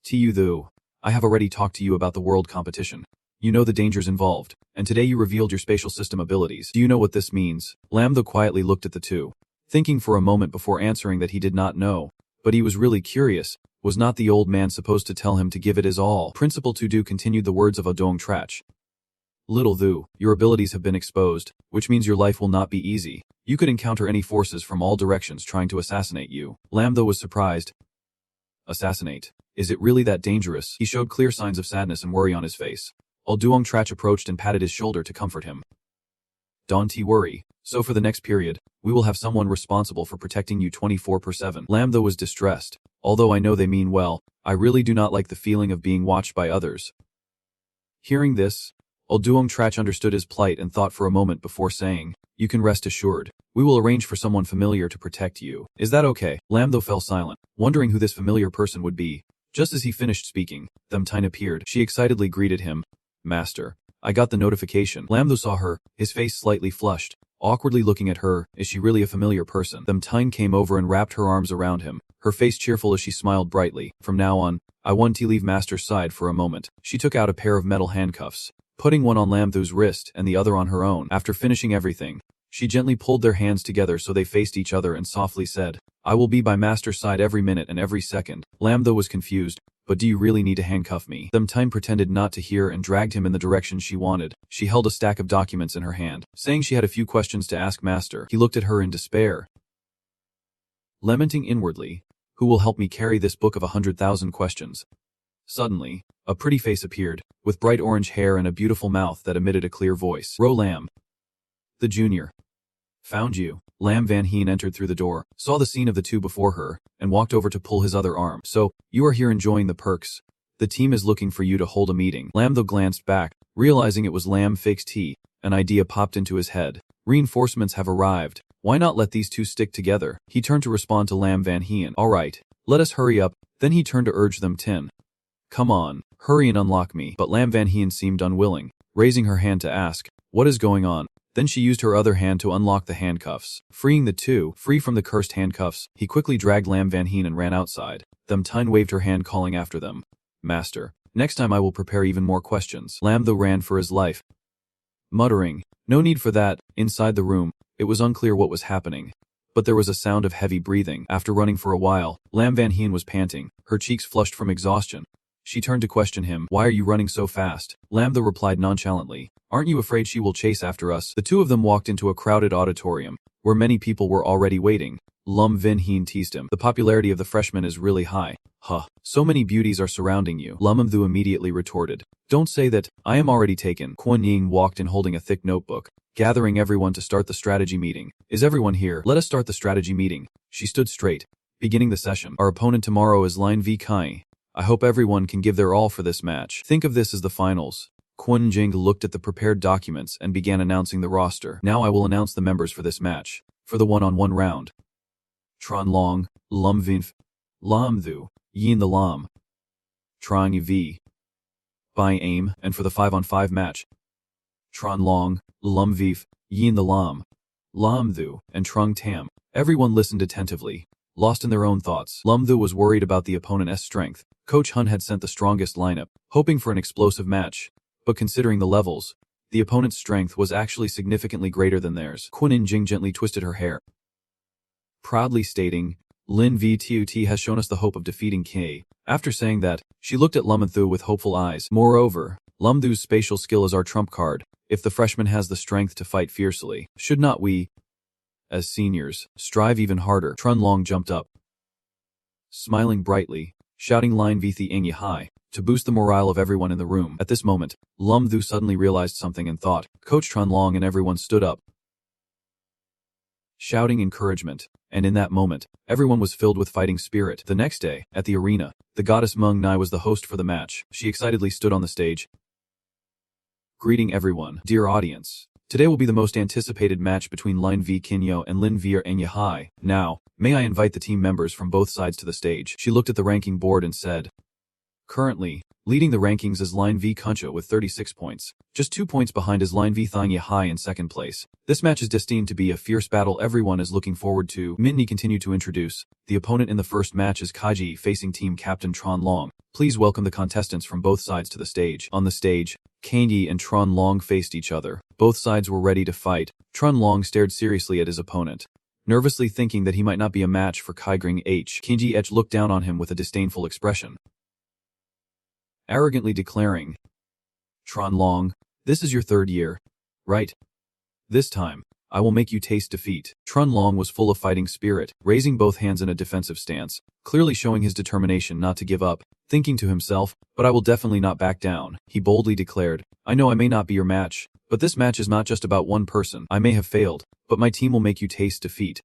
Tu Thu, I have already talked to you about the world competition. You know the dangers involved, and today you revealed your spatial system abilities. Do you know what this means? Lam Thu quietly looked at the two, thinking for a moment before answering that he did not know, but he was really curious. Was not the old man supposed to tell him to give it his all? Principal Tudu continued the words of Odong Trach. Little Thu, your abilities have been exposed, which means your life will not be easy. You could encounter any forces from all directions trying to assassinate you. Lam Thu was surprised. Assassinate? Is it really that dangerous? He showed clear signs of sadness and worry on his face. Duong Trach approached and patted his shoulder to comfort him. Don't worry. So for the next period, we will have someone responsible for protecting you 24/7. Lam Thu was distressed. Although I know they mean well, I really do not like the feeling of being watched by others. Hearing this, Duong Trach understood his plight and thought for a moment before saying, You can rest assured. We will arrange for someone familiar to protect you. Is that okay? Lam Thu fell silent, wondering who this familiar person would be. Just as he finished speaking, Them Tine appeared. She excitedly greeted him. Master, I got the notification. Lam Thu saw her, his face slightly flushed, awkwardly looking at her. Is she really a familiar person? Them Tine came over and wrapped her arms around him, her face cheerful as she smiled brightly. From now on, I want to leave Master's side for a moment. She took out a pair of metal handcuffs, putting one on Lam Thu's wrist and the other on her own. After finishing everything, she gently pulled their hands together so they faced each other and softly said, I will be by Master's side every minute and every second. Lam Thu was confused. But do you really need to handcuff me? Them Time pretended not to hear and dragged him in the direction she wanted. She held a stack of documents in her hand, saying she had a few questions to ask Master. He looked at her in despair, lamenting inwardly, Who will help me carry this book of 100,000 questions? Suddenly, a pretty face appeared, with bright orange hair and a beautiful mouth that emitted a clear voice. Ro Lam, the junior. Found you. Lam Van Heen entered through the door, saw the scene of the two before her, and walked over to pull his other arm. So, you are here enjoying the perks. The team is looking for you to hold a meeting. Lam Thu glanced back, realizing it was Lam Fakes T. An idea popped into his head. Reinforcements have arrived. Why not let these two stick together? He turned to respond to Lam Van Heen. Alright, let us hurry up. Then he turned to urge them Tin. Come on, hurry and unlock me. But Lam Van Heen seemed unwilling, raising her hand to ask, What is going on? Then she used her other hand to unlock the handcuffs. Freeing the two, free from the cursed handcuffs, he quickly dragged Lam Van Heen and ran outside. Them Tine waved her hand calling after them. Master, next time I will prepare even more questions. Lam Thu ran for his life, muttering, No need for that. Inside the room, it was unclear what was happening, but there was a sound of heavy breathing. After running for a while, Lam Van Heen was panting, her cheeks flushed from exhaustion. She turned to question him. Why are you running so fast? Lam Thu replied nonchalantly. Aren't you afraid she will chase after us? The two of them walked into a crowded auditorium, where many people were already waiting. Lum Vin Heen teased him. The popularity of the freshman is really high. Huh. So many beauties are surrounding you. Lum Thu immediately retorted. Don't say that. I am already taken. Kwon Ying walked in holding a thick notebook, gathering everyone to start the strategy meeting. Is everyone here? Let us start the strategy meeting. She stood straight, beginning the session. Our opponent tomorrow is Line V Kai. I hope everyone can give their all for this match. Think of this as the finals. Kwon Jing looked at the prepared documents and began announcing the roster. Now I will announce the members for this match. For the one-on-one round, Tron Long, Lum Vinf, Lam Thu, Yin the Lam, Trang V, Bai Aim, and for the 5-on-5 match, Tron Long, Lum Vif, Yin the Lam, Lam Thu, and Trung Tam. Everyone listened attentively, lost in their own thoughts. Lum Thu was worried about the opponent's strength. Coach Hun had sent the strongest lineup, hoping for an explosive match. But considering the levels, the opponent's strength was actually significantly greater than theirs. Quinn Jing gently twisted her hair, proudly stating, Lin VTUT has shown us the hope of defeating K. After saying that, she looked at Lum Thu with hopeful eyes. Moreover, Lum Thu's spatial skill is our trump card. If the freshman has the strength to fight fiercely, should not we, as seniors, strive even harder? Trun Long jumped up, smiling brightly, shouting Line VT Ing High, to boost the morale of everyone in the room. At this moment, Lum Thu suddenly realized something and thought. Coach Trun Long and everyone stood up, smiling brightly, shouting Line VT Ing High, to boost the morale of everyone in the room. At this moment, Lum Thu suddenly realized something and thought. Coach Trun Long and everyone stood up, smiling brightly, shouting Line VT Ing High, to boost the morale of everyone in the room. At this moment, Lum Thu suddenly realized something and thought. Shouting encouragement, and in that moment, everyone was filled with fighting spirit. The next day, at the arena, the goddess Meng Nai was the host for the match. She excitedly stood on the stage, Greeting everyone, dear audience. Today will be the most anticipated match between Lin v Kinyo and Lin v Anyahai. Now, may I invite the team members from both sides to the stage? She looked at the ranking board and said, currently, leading the rankings is Lin v Kuncha with 36 points. Just 2 points behind is Lin v Anyahai in second place. This match is destined to be a fierce battle everyone is looking forward to. Minnie continued to introduce. The opponent in the first match is Kaji facing team captain Tron Long. Please welcome the contestants from both sides to the stage. On the stage, Kanyi and Tron Long faced each other. Both sides were ready to fight. Tron Long stared seriously at his opponent, nervously thinking that he might not be a match for Kaigring H. Kanyi looked down on him with a disdainful expression, arrogantly declaring, Tron Long, this is your third year, right? This time, I will make you taste defeat. Tron Long was full of fighting spirit, raising both hands in a defensive stance, clearly showing his determination not to give up, thinking to himself, but I will definitely not back down. He boldly declared, I know I may not be your match, but this match is not just about one person. I may have failed, but my team will make you taste defeat.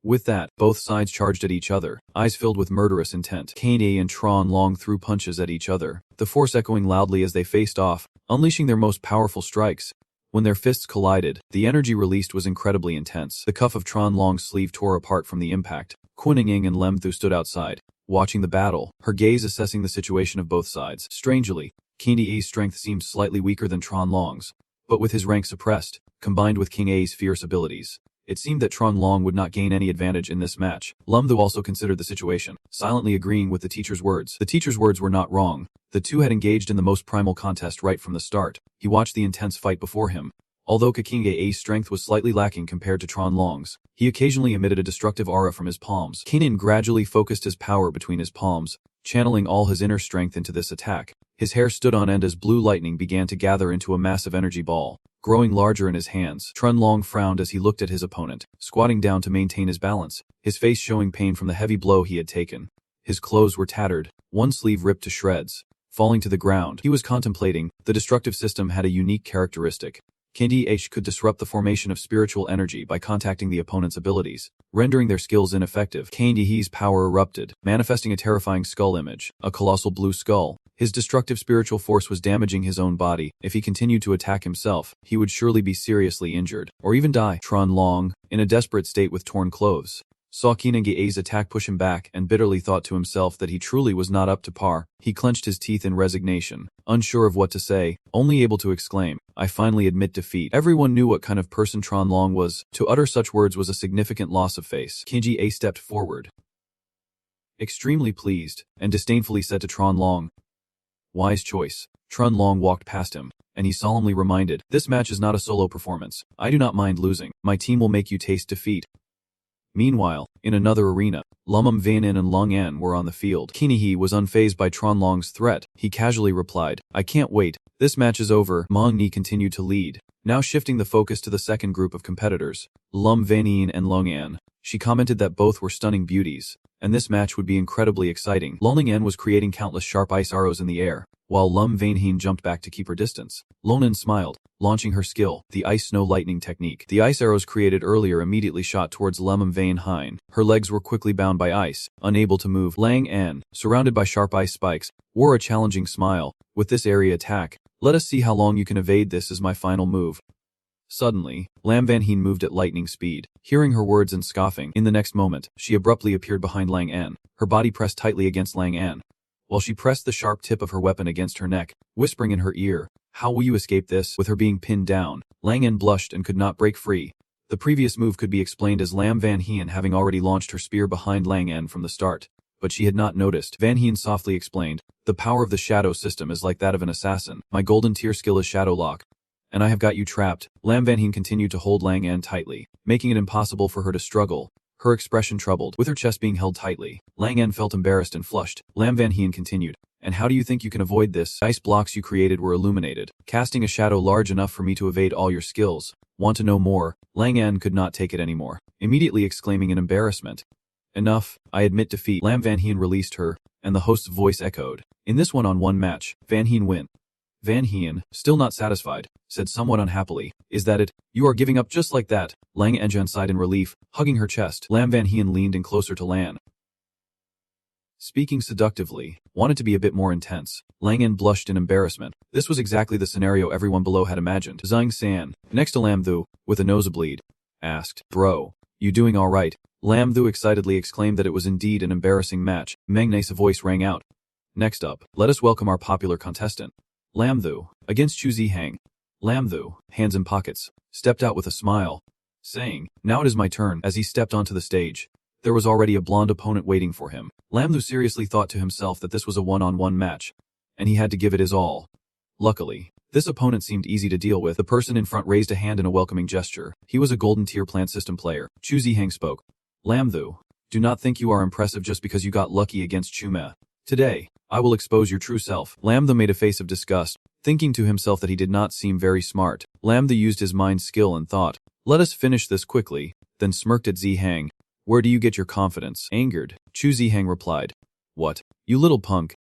With that, both sides charged at each other, eyes filled with murderous intent. Kanyi and Tron Long threw punches at each other, the force echoing loudly as they faced off, unleashing their most powerful strikes. When their fists collided, the energy released was incredibly intense. The cuff of Tron Long's sleeve tore apart from the impact. Quining and Lemthu stood outside, watching the battle, her gaze assessing the situation of both sides. Strangely, Kanyi's strength seemed slightly weaker than Tron Long's, but with his rank suppressed, combined with King A's fierce abilities, it seemed that Tron Long would not gain any advantage in this match. Lemthu also considered the situation, silently agreeing with the teacher's words. The teacher's words were not wrong. The two had engaged in the most primal contest right from the start. He watched the intense fight before him. Although King A's strength was slightly lacking compared to Tron Long's, he occasionally emitted a destructive aura from his palms. Kanan gradually focused his power between his palms, channeling all his inner strength into this attack. His hair stood on end as blue lightning began to gather into a massive energy ball, growing larger in his hands. Tron Long frowned as he looked at his opponent, squatting down to maintain his balance, his face showing pain from the heavy blow he had taken. His clothes were tattered, one sleeve ripped to shreds. Falling to the ground, he was contemplating. The destructive system had a unique characteristic. Kanyi could disrupt the formation of spiritual energy by contacting the opponent's abilities, rendering their skills ineffective. Kanyi's power erupted, manifesting a terrifying skull image, a colossal blue skull. His destructive spiritual force was damaging his own body. If he continued to attack himself, he would surely be seriously injured, or even die. Tron Long, in a desperate state with torn clothes, saw Kanyi's attack push him back and bitterly thought to himself that he truly was not up to par. He clenched his teeth in resignation, unsure of what to say, only able to exclaim, I finally admit defeat. Everyone knew what kind of person Tron Long was. To utter such words was a significant loss of face. Kanyi stepped forward, extremely pleased, and disdainfully said to Tron Long, wise choice. Tron Long walked past him, and he solemnly reminded, this match is not a solo performance. I do not mind losing. My team will make you taste defeat. Meanwhile, in another arena, Lumum Vanin and Lung An were on the field. Kanyi was unfazed by Tron Long's threat. He casually replied, I can't wait. This match is over. Mong Ni continued to lead, now shifting the focus to the second group of competitors, Lum Vanin and Lung An. She commented that both were stunning beauties, and this match would be incredibly exciting. Lung An was creating countless sharp ice arrows in the air, while Lum Vanin jumped back to keep her distance. Lonan smiled, launching her skill, the Ice Snow Lightning technique. The ice arrows created earlier immediately shot towards Lemum Vain Hein. Her legs were quickly bound by ice, unable to move. Lang An, surrounded by sharp ice spikes, wore a challenging smile. With this area attack, let us see how long you can evade this as my final move. Suddenly, Lam Van Heen moved at lightning speed. Hearing her words and scoffing, in the next moment, she abruptly appeared behind Lang An, her body pressed tightly against Lang An, while she pressed the sharp tip of her weapon against her neck, whispering in her ear, how will you escape this? With her being pinned down, Lang An blushed and could not break free. The previous move could be explained as Lam Van Heen having already launched her spear behind Lang An from the start, but she had not noticed. Van Heen softly explained, the power of the shadow system is like that of an assassin. My golden tier skill is Shadow Lock, and I have got you trapped. Lam Van Heen continued to hold Lang An tightly, making it impossible for her to struggle, her expression troubled. With her chest being held tightly, Lang An felt embarrassed and flushed. Lam Van Heen continued, and how do you think you can avoid this? Ice blocks you created were illuminated, casting a shadow large enough for me to evade all your skills. Want to know more? Lang An could not take it anymore, immediately exclaiming in embarrassment, enough, I admit defeat. Lam Van Heen released her, and the host's voice echoed, in this one-on-one match, Van Heen win. Van Heen, still not satisfied, said somewhat unhappily, is that it? You are giving up just like that? Lang Enjan sighed in relief, hugging her chest. Lam Van Heen leaned in closer to Lan. speaking seductively, wanted to be a bit more intense. Lang En blushed in embarrassment. This was exactly the scenario everyone below had imagined. Zhang San, next to Lam Thu, with a nosebleed, asked, "Bro, you doing alright?" Lam Thu excitedly exclaimed that it was indeed an embarrassing match. Mengna's voice rang out. "Next up, let us welcome our popular contestant. Lam Thu, against Chu Zihang." Lam Thu, hands in pockets, stepped out with a smile, saying, "Now it is my turn." As he stepped onto the stage, there was already a blonde opponent waiting for him. Lam Thu seriously thought to himself that this was a one-on-one match, and he had to give it his all. Luckily, this opponent seemed easy to deal with. The person in front raised a hand in a welcoming gesture. He was a golden tier plant system player. Chu Zihang spoke. "Lam Thu, do not think you are impressive just because you got lucky against Chume. Today, I will expose your true self." Lam Thu made a face of disgust, thinking to himself that he did not seem very smart. Lam Thu used his mind skill and thought, "Let us finish this quickly," then smirked at Zihang. "Where do you get your confidence?" Angered, Chu Zihang replied, "What, you little punk?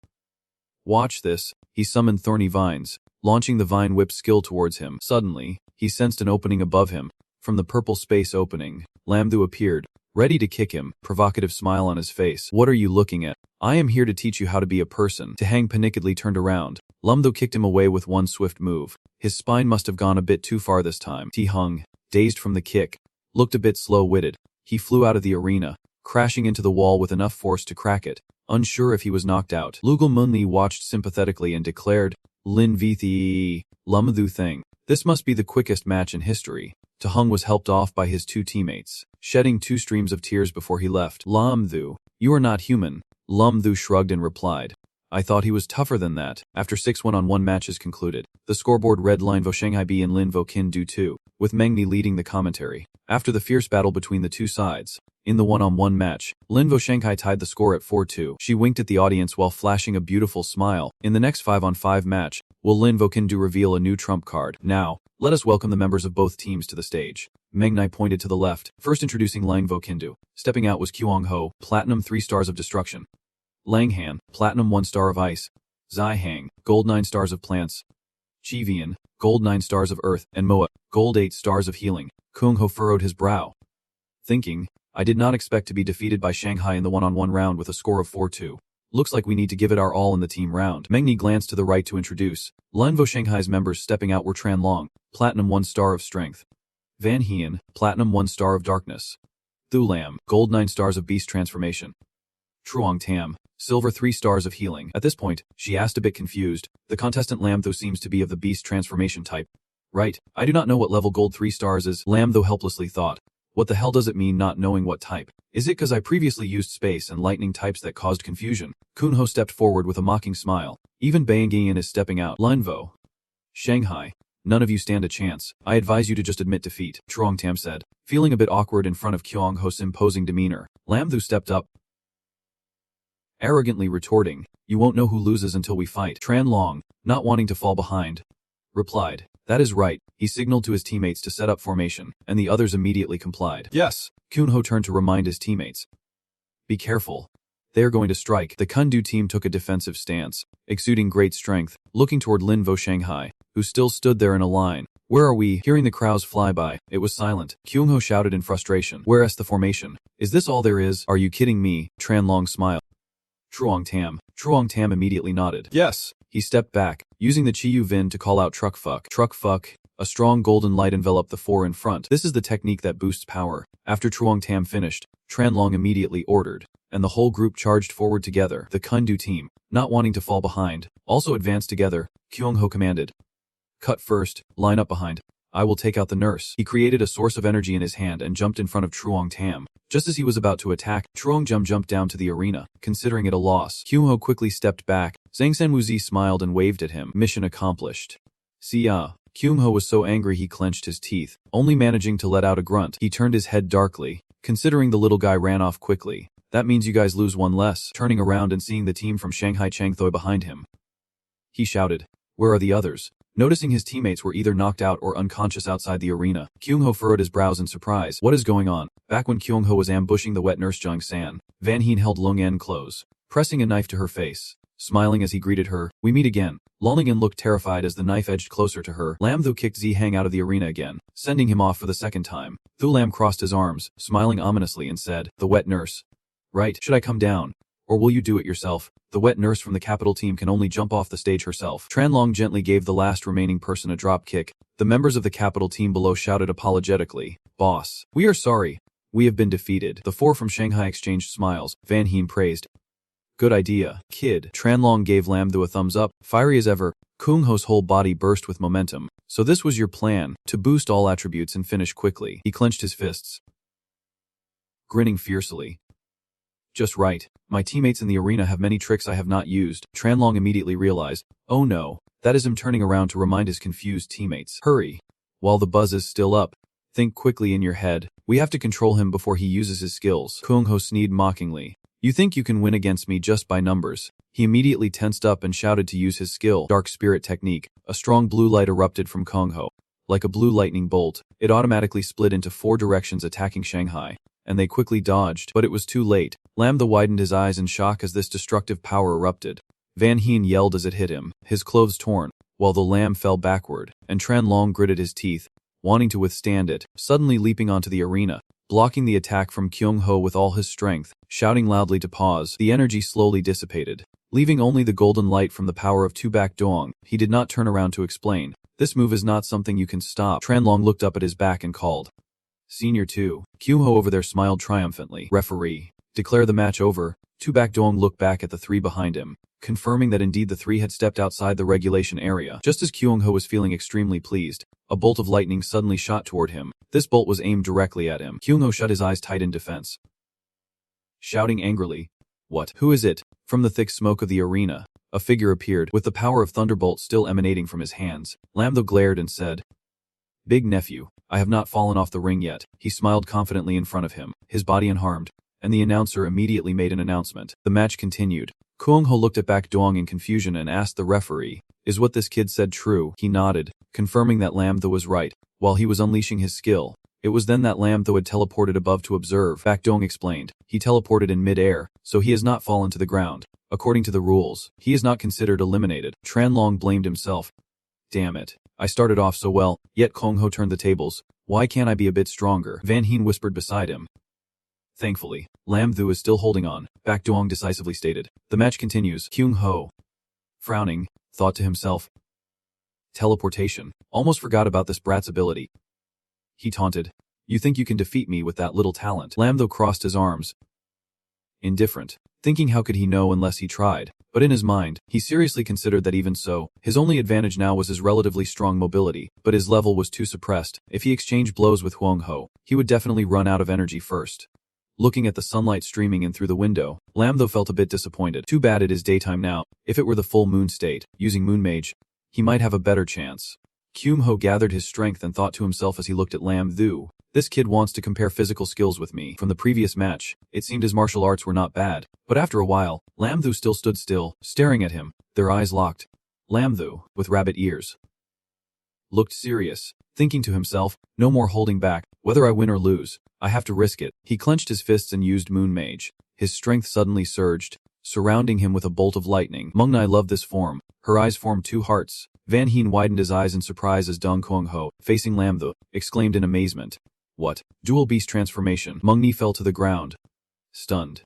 Watch this." He summoned thorny vines, launching the vine whip skill towards him. Suddenly, he sensed an opening above him. From the purple space opening, Lam Thu appeared, ready to kick him, provocative smile on his face. "What are you looking at? I am here to teach you how to be a person." Zihang panikedly turned around. Lam Thu kicked him away with one swift move. His spine must have gone a bit too far this time. Zihang, dazed from the kick, looked a bit slow-witted. He flew out of the arena, crashing into the wall with enough force to crack it. Unsure if he was knocked out, Lugal Munli watched sympathetically and declared, "Lin Vithi, Lam Thu Thing. This must be the quickest match in history." Zihang was helped off by his two teammates, shedding 2 streams of tears before he left. "Lam Thu, you are not human." Lam Thu shrugged and replied, "I thought he was tougher than that." After 6 one-on-one matches concluded, the scoreboard read Lin Vo Shanghai B and Lin Vo Kin Do 2, with Mengni leading the commentary. After the fierce battle between the two sides, in the one-on-one match, Lin Vo Shanghai tied the score at 4-2. She winked at the audience while flashing a beautiful smile. In the next 5-on-5 match, will Lin Vo Kin Do reveal a new trump card? Now, let us welcome the members of both teams to the stage. Mengnai pointed to the left, first introducing Lang Vo Kindu. Stepping out was Kuang Ho, Platinum 3 stars of destruction. Lang Han, Platinum 1 star of ice. Zai Hang, Gold 9 stars of plants. Chi Vian, Gold 9 stars of earth, and Moa, Gold 8 stars of healing. Kuang Ho furrowed his brow, thinking, I did not expect to be defeated by Shanghai in the one-on-one round with a score of 4-2. Looks like we need to give it our all in the team round. Mengni glanced to the right to introduce. Lanvo Shanghai's members stepping out were Tran Long, Platinum 1 star of strength. Van Hien, Platinum 1 star of darkness. Thu Lam, Gold 9 stars of beast transformation. Truong Tam, Silver 3 stars of healing. At this point, she asked a bit confused. The contestant Lamtho seems to be of the beast transformation type. Right, I do not know what level Gold 3 stars is, Lamtho helplessly thought. What the hell does it mean not knowing what type? Is it cause I previously used space and lightning types that caused confusion? Kunho stepped forward with a mocking smile. Even Bayangian is stepping out. Linvo. Shanghai. None of you stand a chance. I advise you to just admit defeat, Truong Tam said, feeling a bit awkward in front of Kyong Ho's imposing demeanor. Lamtho stepped up, arrogantly retorting, you won't know who loses until we fight. Tran Long, not wanting to fall behind, replied, that is right. He signaled to his teammates to set up formation, and the others immediately complied. Yes. Kunho turned to remind his teammates. Be careful. They are going to strike. The Kundu team took a defensive stance, exuding great strength, looking toward Linvo Shanghai, who still stood there in a line. Where are we? Hearing the crowds fly by, it was silent. Kyungho shouted in frustration. Where's the formation? Is this all there is? Are you kidding me? Tran Long smiled. Truong Tam immediately nodded. Yes. He stepped back, using the Chiyu Vin to call out truck fuck. Truck fuck. A strong golden light enveloped the four in front. This is the technique that boosts power. After Truong Tam finished, Tran Long immediately ordered, and the whole group charged forward together. The Kundu team, not wanting to fall behind, also advanced together. Kyung Ho commanded. Cut first, line up behind. I will take out the nurse. He created a source of energy in his hand and jumped in front of Truong Tam. Just as he was about to attack, Truong jumped down to the arena, considering it a loss. Kyung Ho quickly stepped back. Zhang San Wuzi smiled and waved at him. Mission accomplished. See ya. Kyung Ho was so angry he clenched his teeth, only managing to let out a grunt. He turned his head darkly, considering the little guy ran off quickly. That means you guys lose one less. Turning around and seeing the team from Shanghai Changthoi behind him, he shouted, where are the others? Noticing his teammates were either knocked out or unconscious outside the arena, Kyung Ho furrowed his brows in surprise. What is going on? Back when Kyung Ho was ambushing the wet nurse Zhang San, Van Hien held Lung En close, pressing a knife to her face. Smiling as he greeted her, we meet again. Lolingen looked terrified as the knife edged closer to her. Lam Thu kicked Zihang out of the arena again, sending him off for the second time. Thu Lam crossed his arms, smiling ominously and said, the wet nurse. Right, should I come down? or will you do it yourself? The wet nurse from the capital team can only jump off the stage herself. Tranlong gently gave the last remaining person a drop kick. The members of the capital team below shouted apologetically, "Boss, we are sorry. We have been defeated." The four from Shanghai exchanged smiles. Van Heen praised. "Good idea, kid." Tranlong gave Lamthu a thumbs up. Fiery as ever, Kung Ho's whole body burst with momentum. "So this was your plan, to boost all attributes and finish quickly." He clenched his fists, grinning fiercely. "Just right. My teammates in the arena have many tricks I have not used." Tranlong immediately realized, oh no, that is him turning around to remind his confused teammates. "Hurry. While the buzz is still up, think quickly in your head. We have to control him before he uses his skills." Kung Ho sneered mockingly. "You think you can win against me just by numbers?" He immediately tensed up and shouted to use his skill, Dark Spirit Technique. A strong blue light erupted from Kung Ho. Like a blue lightning bolt, it automatically split into 4 directions attacking Shanghai, and they quickly dodged, but it was too late. Lamthu widened his eyes in shock as this destructive power erupted. Van Heen yelled as it hit him, his clothes torn, while the lamb fell backward, and Tranlong gritted his teeth, wanting to withstand it, suddenly leaping onto the arena, blocking the attack from Kyung Ho with all his strength, shouting loudly to pause. The energy slowly dissipated, leaving only the golden light from the power of Tubak Doong. He did not turn around to explain. "This move is not something you can stop." Tranlong looked up at his back and called, "Senior 2. Kyung Ho over there smiled triumphantly. "Referee, declare the match over." Tubak Doong looked back at the 3 behind him, confirming that indeed the 3 had stepped outside the regulation area. Just as Kyung Ho was feeling extremely pleased, a bolt of lightning suddenly shot toward him. This bolt was aimed directly at him. Kyung Ho shut his eyes tight in defense, shouting angrily, "What? Who is it?" From the thick smoke of the arena, a figure appeared, with the power of Thunderbolt still emanating from his hands. Lamthu glared and said, "Big nephew, I have not fallen off the ring yet." He smiled confidently in front of him, his body unharmed, and the announcer immediately made an announcement. The match continued. Kung Ho looked at Bak Doong in confusion and asked the referee, "Is what this kid said true?" He nodded, confirming that Lamthu was right, while he was unleashing his skill. It was then that Lamthu had teleported above to observe. Bak Doong explained, "He teleported in mid-air, so he has not fallen to the ground. According to the rules, he is not considered eliminated." Tranlong blamed himself. "Damn it. I started off so well, yet Kung Ho turned the tables. Why can't I be a bit stronger?" Van Heen whispered beside him. "Thankfully, Lamthu is still holding on," Bak Doong decisively stated. The match continues. Kung Ho, frowning, thought to himself, "Teleportation. Almost forgot about this brat's ability." He taunted, "You think you can defeat me with that little talent?" Lamthu crossed his arms, indifferent, thinking how could he know unless he tried. But in his mind, he seriously considered that even so, his only advantage now was his relatively strong mobility, but his level was too suppressed. If he exchanged blows with Kung Ho, he would definitely run out of energy first. Looking at the sunlight streaming in through the window, Lamthu felt a bit disappointed. Too bad it is daytime now. If it were the full moon state, using Moon Mage, he might have a better chance. Kung Ho gathered his strength and thought to himself as he looked at Lamthu, "This kid wants to compare physical skills with me." From the previous match, it seemed his martial arts were not bad, but after a while, Lamthu still stood still, staring at him, their eyes locked. Lamthu, with rabbit ears, looked serious, thinking to himself, "No more holding back. Whether I win or lose, I have to risk it." He clenched his fists and used Moon Mage. His strength suddenly surged, surrounding him with a bolt of lightning. Mungnai loved this form. Her eyes formed 2 hearts. Van Heen widened his eyes in surprise as Dong Kung Ho, facing Lamthu, exclaimed in amazement, "What? Dual beast transformation." Mungni fell to the ground, stunned,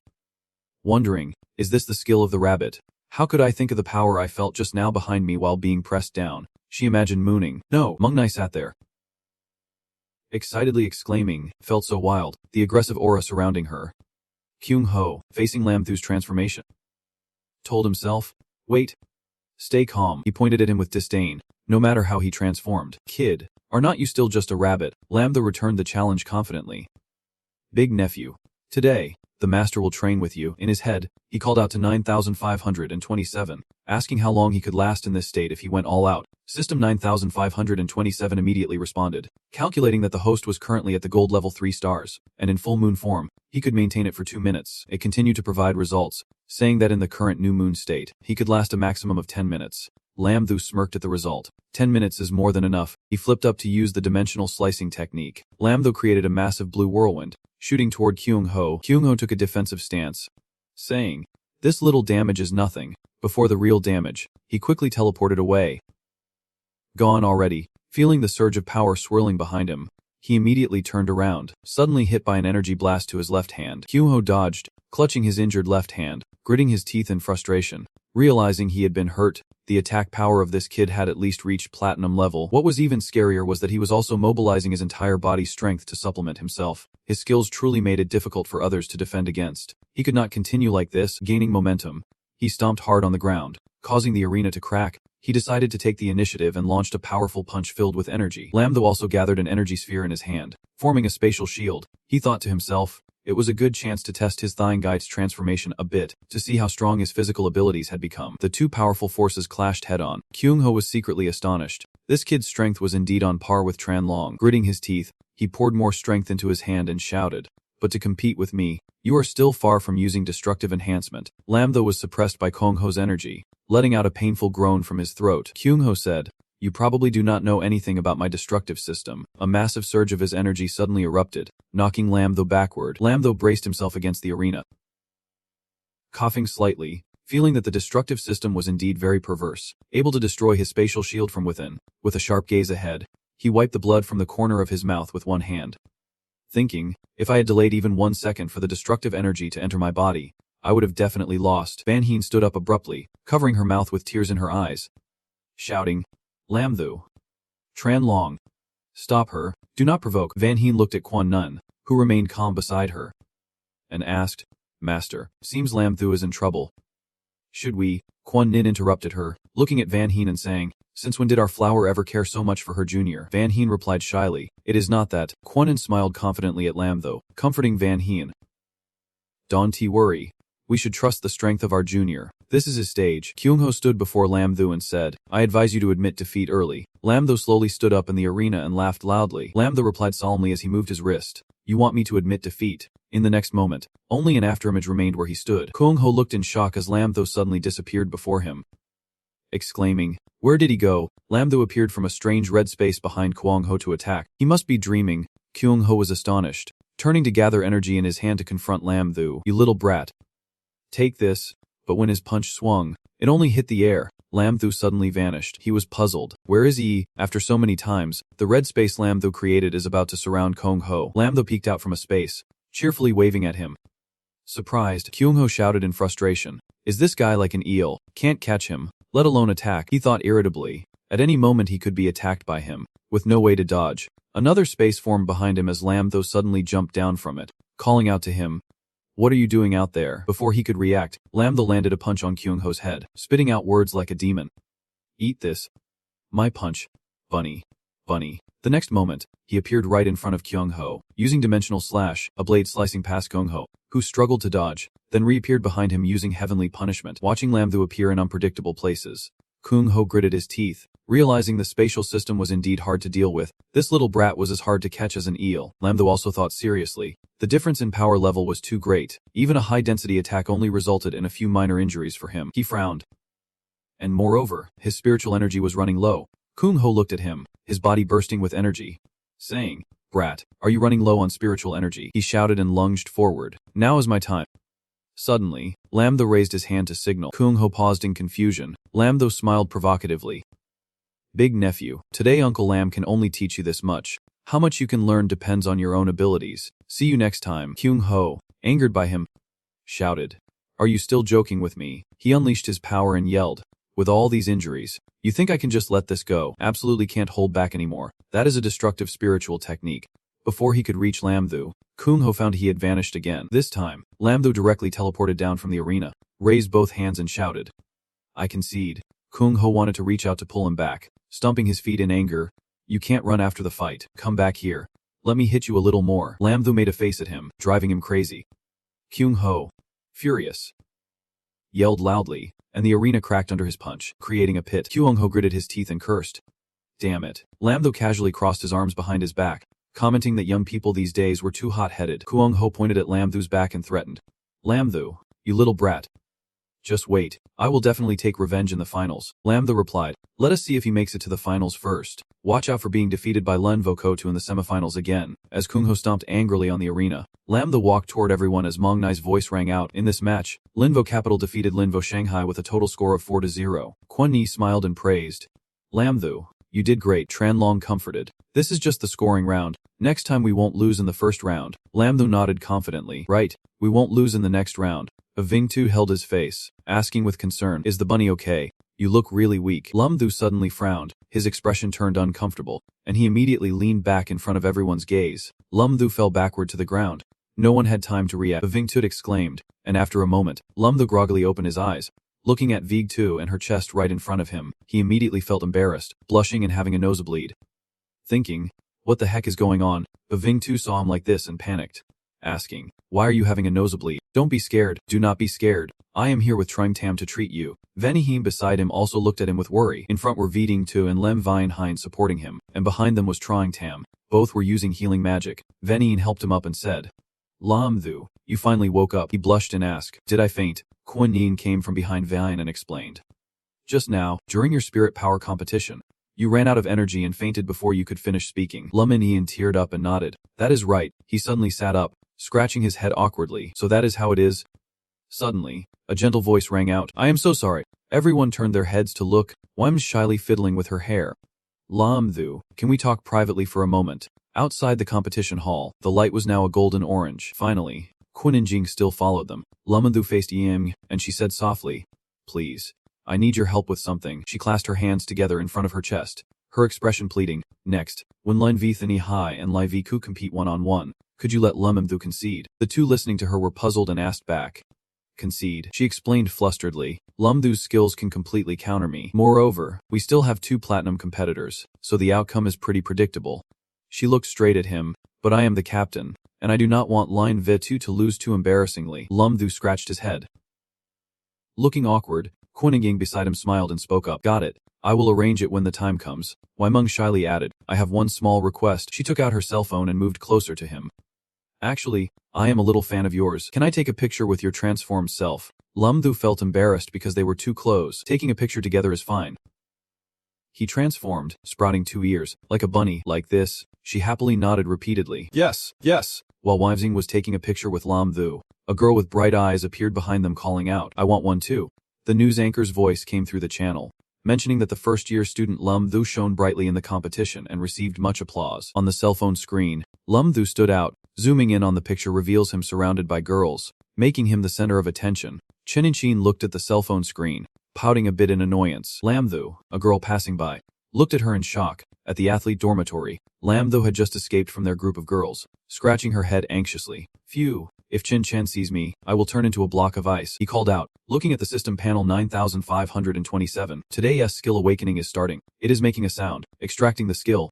wondering, is this the skill of the rabbit? How could I think of the power I felt just now behind me while being pressed down? She imagined mooning. No, Mungnai sat there, excitedly exclaiming, felt so wild, the aggressive aura surrounding her. Kung Ho, facing Lamthu's transformation, told himself, "Wait. Stay calm." He pointed at him with disdain, no matter how he transformed. "Kid, are not you still just a rabbit?" Lamthu returned the challenge confidently. "Big nephew, today, the master will train with you." In his head, he called out to 9527, asking how long he could last in this state if he went all out. System 9527 immediately responded, calculating that the host was currently at the gold level 3 stars, and in full moon form, he could maintain it for 2 minutes. It continued to provide results, saying that in the current new moon state, he could last a maximum of 10 minutes. Lamthu smirked at the result. 10 minutes is more than enough. He flipped up to use the dimensional slicing technique. Lamthu created a massive blue whirlwind, shooting toward Kung Ho. Kung Ho took a defensive stance, saying, "This little damage is nothing." Before the real damage, he quickly teleported away. Gone already. Feeling the surge of power swirling behind him, he immediately turned around, suddenly hit by an energy blast to his left hand. Kung Ho dodged, clutching his injured left hand, gritting his teeth in frustration. Realizing he had been hurt, the attack power of this kid had at least reached platinum level. What was even scarier was that he was also mobilizing his entire body's strength to supplement himself. His skills truly made it difficult for others to defend against. He could not continue like this, gaining momentum. He stomped hard on the ground, causing the arena to crack. He decided to take the initiative and launched a powerful punch filled with energy. Lambda also gathered an energy sphere in his hand, forming a spatial shield. He thought to himself, it was a good chance to test his Thangite's transformation a bit, to see how strong his physical abilities had become. The two powerful forces clashed head-on. Kyung-ho was secretly astonished. This kid's strength was indeed on par with Tran Long. Gritting his teeth, he poured more strength into his hand and shouted, "But to compete with me, you are still far from using destructive enhancement." Lambda was suppressed by Kyung-ho's energy, letting out a painful groan from his throat. Kyung-ho said, "You probably do not know anything about my destructive system." A massive surge of his energy suddenly erupted, knocking Lambda backward. Lambda braced himself against the arena, coughing slightly, feeling that the destructive system was indeed very perverse, able to destroy his spatial shield from within. With a sharp gaze ahead, he wiped the blood from the corner of his mouth with one hand, thinking, if I had delayed even 1 second for the destructive energy to enter my body, I would have definitely lost. Van Heen stood up abruptly, covering her mouth with tears in her eyes, shouting, "Lamthu! Tran Long! Stop her, do not provoke." Van Heen looked at Quan Nun, who remained calm beside her, and asked, "Master, seems Lamthu is in trouble. Should we?" Quan Nin interrupted her, looking at Van Heen and saying, "Since when did our flower ever care so much for her junior?" Van Heen replied shyly, "It is not that." Quan Nin smiled confidently at Lamthu, comforting Van Heen. "Don't worry. We should trust the strength of our junior. This is his stage." Kyung-ho stood before Lamthu and said, "I advise you to admit defeat early." Lamthu slowly stood up in the arena and laughed loudly. Lamthu replied solemnly as he moved his wrist, "You want me to admit defeat?" In the next moment, only an afterimage remained where he stood. Kyung-ho looked in shock as Lamthu suddenly disappeared before him, exclaiming, "Where did he go?" Lamthu appeared from a strange red space behind Kyung-ho to attack. He must be dreaming. Kyung-ho was astonished, turning to gather energy in his hand to confront Lamthu. "You little brat. Take this." But when his punch swung, it only hit the air. Lamthu suddenly vanished. He was puzzled. Where is he? After so many times, the red space Lamthu created is about to surround Kyung-ho. Lamthu peeked out from a space, cheerfully waving at him. Surprised, Kyung-ho shouted in frustration, "Is this guy like an eel? Can't catch him, let alone attack." He thought irritably. At any moment he could be attacked by him, with no way to dodge. Another space formed behind him as Lamthu suddenly jumped down from it, calling out to him, "What are you doing out there?" Before he could react, Lamthu landed a punch on Kyung-ho's head, spitting out words like a demon. "Eat this. My punch. Bunny. Bunny." The next moment, he appeared right in front of Kyung-ho, using Dimensional Slash, a blade slicing past Kyung-ho, who struggled to dodge, then reappeared behind him using Heavenly Punishment. Watching Lamthu appear in unpredictable places, Kyung-ho gritted his teeth, realizing the spatial system was indeed hard to deal with. This little brat was as hard to catch as an eel. Lamthu also thought seriously. The difference in power level was too great. Even a high-density attack only resulted in a few minor injuries for him. He frowned. And moreover, his spiritual energy was running low. Kyung-ho looked at him, his body bursting with energy, saying, "Brat, are you running low on spiritual energy?" He shouted and lunged forward. "Now is my time." Suddenly, Lamthu raised his hand to signal. Kyung-ho paused in confusion. Lamthu smiled provocatively. "Big nephew, today Uncle Lam can only teach you this much. How much you can learn depends on your own abilities. See you next time." Kyung-ho, angered by him, shouted, "Are you still joking with me?" He unleashed his power and yelled, "With all these injuries, you think I can just let this go? Absolutely can't hold back anymore. That is a destructive spiritual technique." Before he could reach Lamthu, Kyung-ho found he had vanished again. This time, Lamthu directly teleported down from the arena, raised both hands and shouted, "I concede." Kyung-ho wanted to reach out to pull him back, stomping his feet in anger. "You can't run after the fight. Come back here. Let me hit you a little more." Lamthu made a face at him, driving him crazy. Kyung-ho, furious, yelled loudly, and the arena cracked under his punch, creating a pit. Kyung-ho gritted his teeth and cursed. "Damn it." Lamthu casually crossed his arms behind his back, commenting that young people these days were too hot-headed. Kyung-ho pointed at Lamthu's back and threatened, "Lamthu, you little brat. Just wait. I will definitely take revenge in the finals." Lamthu replied, "Let us see if he makes it to the finals first. Watch out for being defeated by Lunvo Kotu in the semifinals again." As Kyung-ho stomped angrily on the arena, Lamthu walked toward everyone as Mong Nai's voice rang out. In this match, Linvo Capital defeated Linvo Shanghai with a total score of 4-0. Kwon Yi smiled and praised, "Lamthu, you did great." Tran Long comforted, "This is just the scoring round. Next time we won't lose in the first round. Lam Thu nodded confidently. Right, we won't lose in the next round. Ving Tu held his face, asking with concern, is the bunny okay? You look really weak. Lam Thu suddenly frowned, his expression turned uncomfortable, and he immediately leaned back in front of everyone's gaze. Lam Thu fell backward to the ground. No one had time to react. Ving Tu exclaimed, and after a moment, Lam Thu groggily opened his eyes. Looking at Ving Tu and her chest right in front of him, he immediately felt embarrassed, blushing and having a nosebleed. Thinking, what the heck is going on? Ving Tu saw him like this and panicked, asking, why are you having a nosebleed? Don't be scared, do not be scared. I am here with Trying Tam to treat you. Vanihim beside him also looked at him with worry. In front were Ving Tu and Lem Vien Hein supporting him, and behind them was Trying Tam. Both were using healing magic. Vanihim helped him up and said, Lam Thu, you finally woke up. He blushed and asked, did I faint? Quan Yin came from behind Vien and explained. Just now, during your spirit power competition, you ran out of energy and fainted before you could finish speaking. Lam Yin teared up and nodded. That is right. He suddenly sat up, scratching his head awkwardly. So that is how it is? Suddenly, a gentle voice rang out. I am so sorry. Everyone turned their heads to look. Wem's shyly fiddling with her hair. Lam Thu, can we talk privately for a moment? Outside the competition hall, the light was now a golden orange. Finally, Qin and Jing still followed them. Lam Thu faced Ying, and she said softly, please, I need your help with something. She clasped her hands together in front of her chest, her expression pleading. Next, when Lin Vithani Hai and Lai Vi Ku compete one-on-one, could you let Lam Thu concede? The two listening to her were puzzled and asked back. Concede, she explained flusteredly. Lam Thu's skills can completely counter me. Moreover, we still have 2 platinum competitors, so the outcome is pretty predictable. She looked straight at him, but I am the captain, and I do not want Lin Vitu to lose too embarrassingly. Lam Thu scratched his head. Looking awkward, Quinning beside him smiled and spoke up. Got it. I will arrange it when the time comes. Waimeng shyly added, I have one small request. She took out her cell phone and moved closer to him. Actually, I am a little fan of yours. Can I take a picture with your transformed self? Lam Thu felt embarrassed because they were too close. Taking a picture together is fine. He transformed, sprouting 2 ears, like a bunny. Like this, she happily nodded repeatedly. Yes, yes. While Wivesing was taking a picture with Lam Thu, a girl with bright eyes appeared behind them calling out, I want one too. The news anchor's voice came through the channel, mentioning that the first-year student Lam Thu shone brightly in the competition and received much applause. On the cell phone screen, Lam Thu stood out. Zooming in on the picture reveals him surrounded by girls, making him the center of attention. Chen and Chin looked at the cell phone screen, pouting a bit in annoyance. Lam Thu, a girl passing by, looked at her in shock. At the athlete dormitory, Lam Thu had just escaped from their group of girls, scratching her head anxiously. Phew, if Chen Chen sees me, I will turn into a block of ice, he called out. Looking at the system panel 9527, today's skill awakening is starting. It is making a sound, extracting the skill.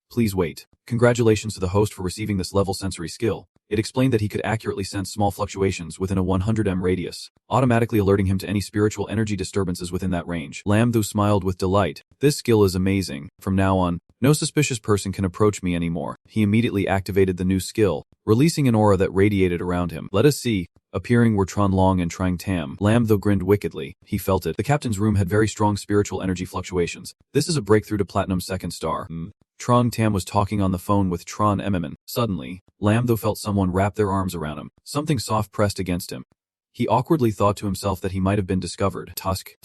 Please wait. Congratulations to the host for receiving this level sensory skill. It explained that he could accurately sense small fluctuations within a 100 m radius, automatically alerting him to any spiritual energy disturbances within that range. Lam Thu smiled with delight. This skill is amazing. From now on, no suspicious person can approach me anymore. He immediately activated the new skill, releasing an aura that radiated around him. Let us see. Appearing were Tron Long and Trying Tam. Lam Thu grinned wickedly. He felt it. The captain's room had very strong spiritual energy fluctuations. This is a breakthrough to Platinum 2nd star. Trong Tam was talking on the phone with Tron Emmeman. Suddenly, Lam Thu felt someone wrap their arms around him. Something soft pressed against him. He awkwardly thought to himself that he might have been discovered. Tusk.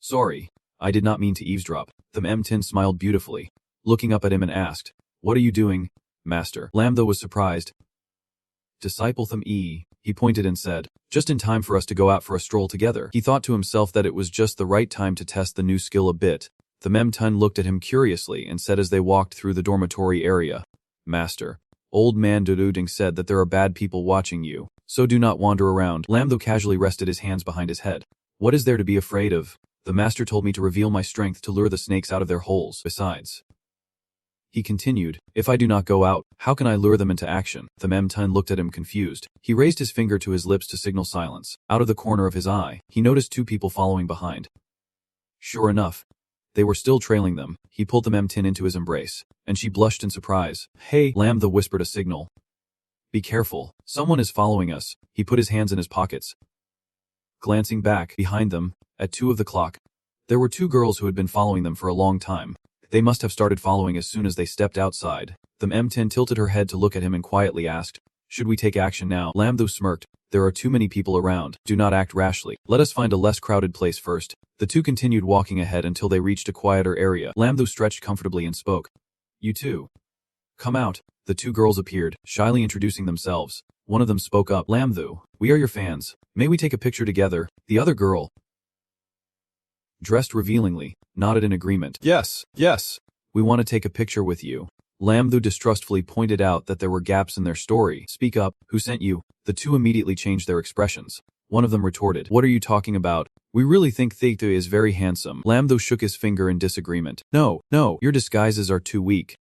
Sorry, I did not mean to eavesdrop. The M10 smiled beautifully, looking up at him and asked, what are you doing, master? Lam Thu was surprised. Disciple Tham E. He pointed and said, just in time for us to go out for a stroll together. He thought to himself that it was just the right time to test the new skill a bit. The Memtun looked at him curiously and said as they walked through the dormitory area, Master, old man Dududing said that there are bad people watching you, so do not wander around. Lam Thu casually rested his hands behind his head. What is there to be afraid of? The master told me to reveal my strength to lure the snakes out of their holes. Besides, he continued, if I do not go out, how can I lure them into action? The Memtun looked at him confused. He raised his finger to his lips to signal silence. Out of the corner of his eye, he noticed 2 people following behind. Sure enough, they were still trailing them. He pulled the Memtin into his embrace, and she blushed in surprise. Hey, Lam Thu whispered a signal. Be careful, someone is following us. He put his hands in his pockets. Glancing back, behind them, at 2 of the clock, there were 2 girls who had been following them for a long time. They must have started following as soon as they stepped outside. The M10 tilted her head to look at him and quietly asked, should we take action now? Lam Thu smirked. There are too many people around. Do not act rashly. Let us find a less crowded place first. The 2 continued walking ahead until they reached a quieter area. Lam Thu stretched comfortably and spoke. You too. Come out. The two girls appeared, shyly introducing themselves. One of them spoke up. Lamthu, we are your fans. May we take a picture together? The other girl, dressed revealingly, nodded in agreement. Yes, yes. We want to take a picture with you. Lamthu distrustfully pointed out that there were gaps in their story. Speak up, who sent you? The two immediately changed their expressions. One of them retorted, what are you talking about? We really think Theta is very handsome. Lamthu shook his finger in disagreement. No, your disguises are too weak,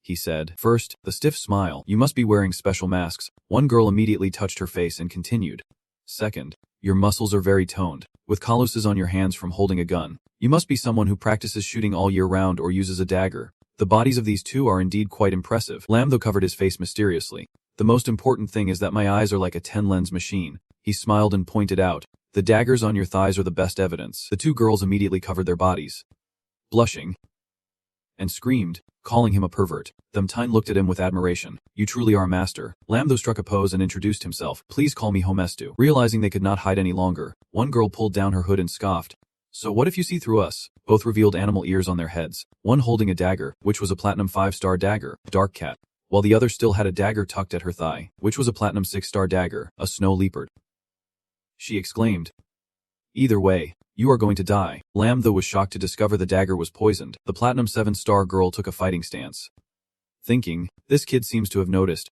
he said. First, the stiff smile. You must be wearing special masks. One girl immediately touched her face and continued. Second, your muscles are very toned, with calluses on your hands from holding a gun. You must be someone who practices shooting all year round or uses a dagger. The bodies of these two are indeed quite impressive. Lamthu covered his face mysteriously. The most important thing is that my eyes are like a 10-lens machine. He smiled and pointed out. The daggers on your thighs are the best evidence. The two girls immediately covered their bodies, blushing, and screamed, calling him a pervert. Themtine looked at him with admiration. You truly are a master. Lamthu struck a pose and introduced himself. Please call me Homestu. Realizing they could not hide any longer, one girl pulled down her hood and scoffed. So what if you see through us? Both revealed animal ears on their heads, one holding a dagger, which was a platinum 5-star dagger, dark cat, while the other still had a dagger tucked at her thigh, which was a platinum 6-star dagger, a snow leopard. She exclaimed. Either way, you are going to die. Lamthu was shocked to discover the dagger was poisoned. The platinum 7-star girl took a fighting stance, thinking, this kid seems to have noticed.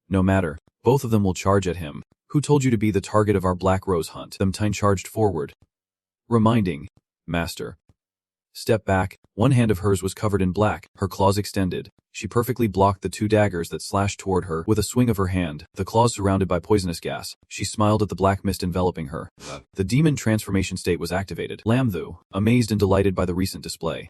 No matter, both of them will charge at him. Who told you to be the target of our Black Rose hunt? Themtine charged forward, reminding, Master. Step back. One hand of hers was covered in black, her claws extended. She perfectly blocked the two daggers that slashed toward her with a swing of her hand, the claws surrounded by poisonous gas. She smiled at the black mist enveloping her. The demon transformation state was activated. Lamthu, amazed and delighted by the recent display,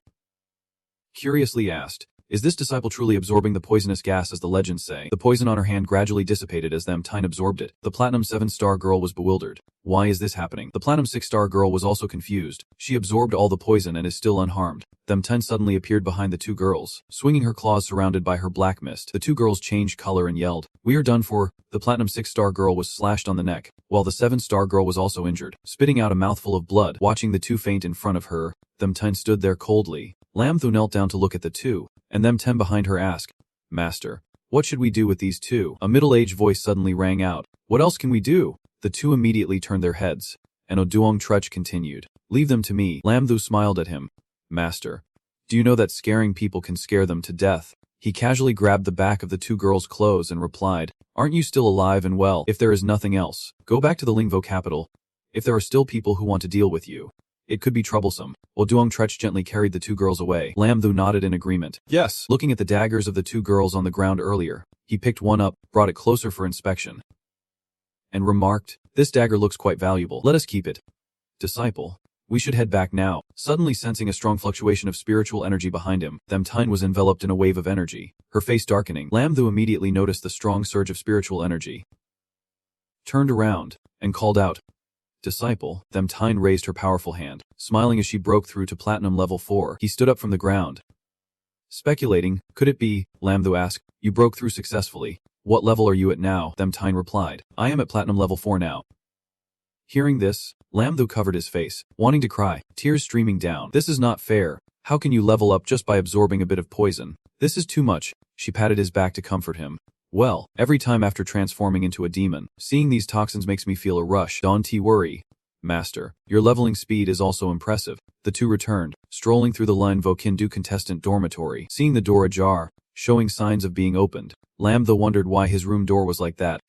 curiously asked, is this disciple truly absorbing the poisonous gas as the legends say? The poison on her hand gradually dissipated as Themtine absorbed it. The platinum 7-star girl was bewildered. Why is this happening? The platinum 6-star girl was also confused. She absorbed all the poison and is still unharmed. Themtine suddenly appeared behind the two girls, swinging her claws surrounded by her black mist. The two girls changed color and yelled, we are done for. The platinum 6-star girl was slashed on the neck, while the 7-star girl was also injured, spitting out a mouthful of blood. Watching the two faint in front of her, Themtine stood there coldly. Lamthu knelt down to look at the two, and Themtine behind her asked, Master, what should we do with these two? A middle-aged voice suddenly rang out. What else can we do? The two immediately turned their heads, and Oduong Trech continued. Leave them to me. Lamthu smiled at him. Master, do you know that scaring people can scare them to death? He casually grabbed the back of the two girls' clothes and replied, aren't you still alive and well? If there is nothing else, go back to the Lingvo capital. If there are still people who want to deal with you, it could be troublesome. Oduong Trech gently carried the two girls away. Lamthu nodded in agreement. Yes. Looking at the daggers of the two girls on the ground earlier, he picked one up, brought it closer for inspection, and remarked, this dagger looks quite valuable. Let us keep it. Disciple, we should head back now. Suddenly sensing a strong fluctuation of spiritual energy behind him, Themtine was enveloped in a wave of energy, her face darkening. Lamthu immediately noticed the strong surge of spiritual energy, turned around, and called out, Disciple. Themtine raised her powerful hand, smiling as she broke through to platinum level 4. He stood up from the ground, speculating, could it be? Lamthu asked, you broke through successfully. What level are you at now? Themtine replied, I am at platinum level 4 now. Hearing this, Lamthu covered his face, wanting to cry, tears streaming down. This is not fair. How can you level up just by absorbing a bit of poison? This is too much. She patted his back to comfort him. Well, every time after transforming into a demon, seeing these toxins makes me feel a rush. Don't worry. Master, your leveling speed is also impressive. The two returned, strolling through the Lingvo Kindu contestant dormitory. Seeing the door ajar, showing signs of being opened, Lamthu wondered why his room door was like that.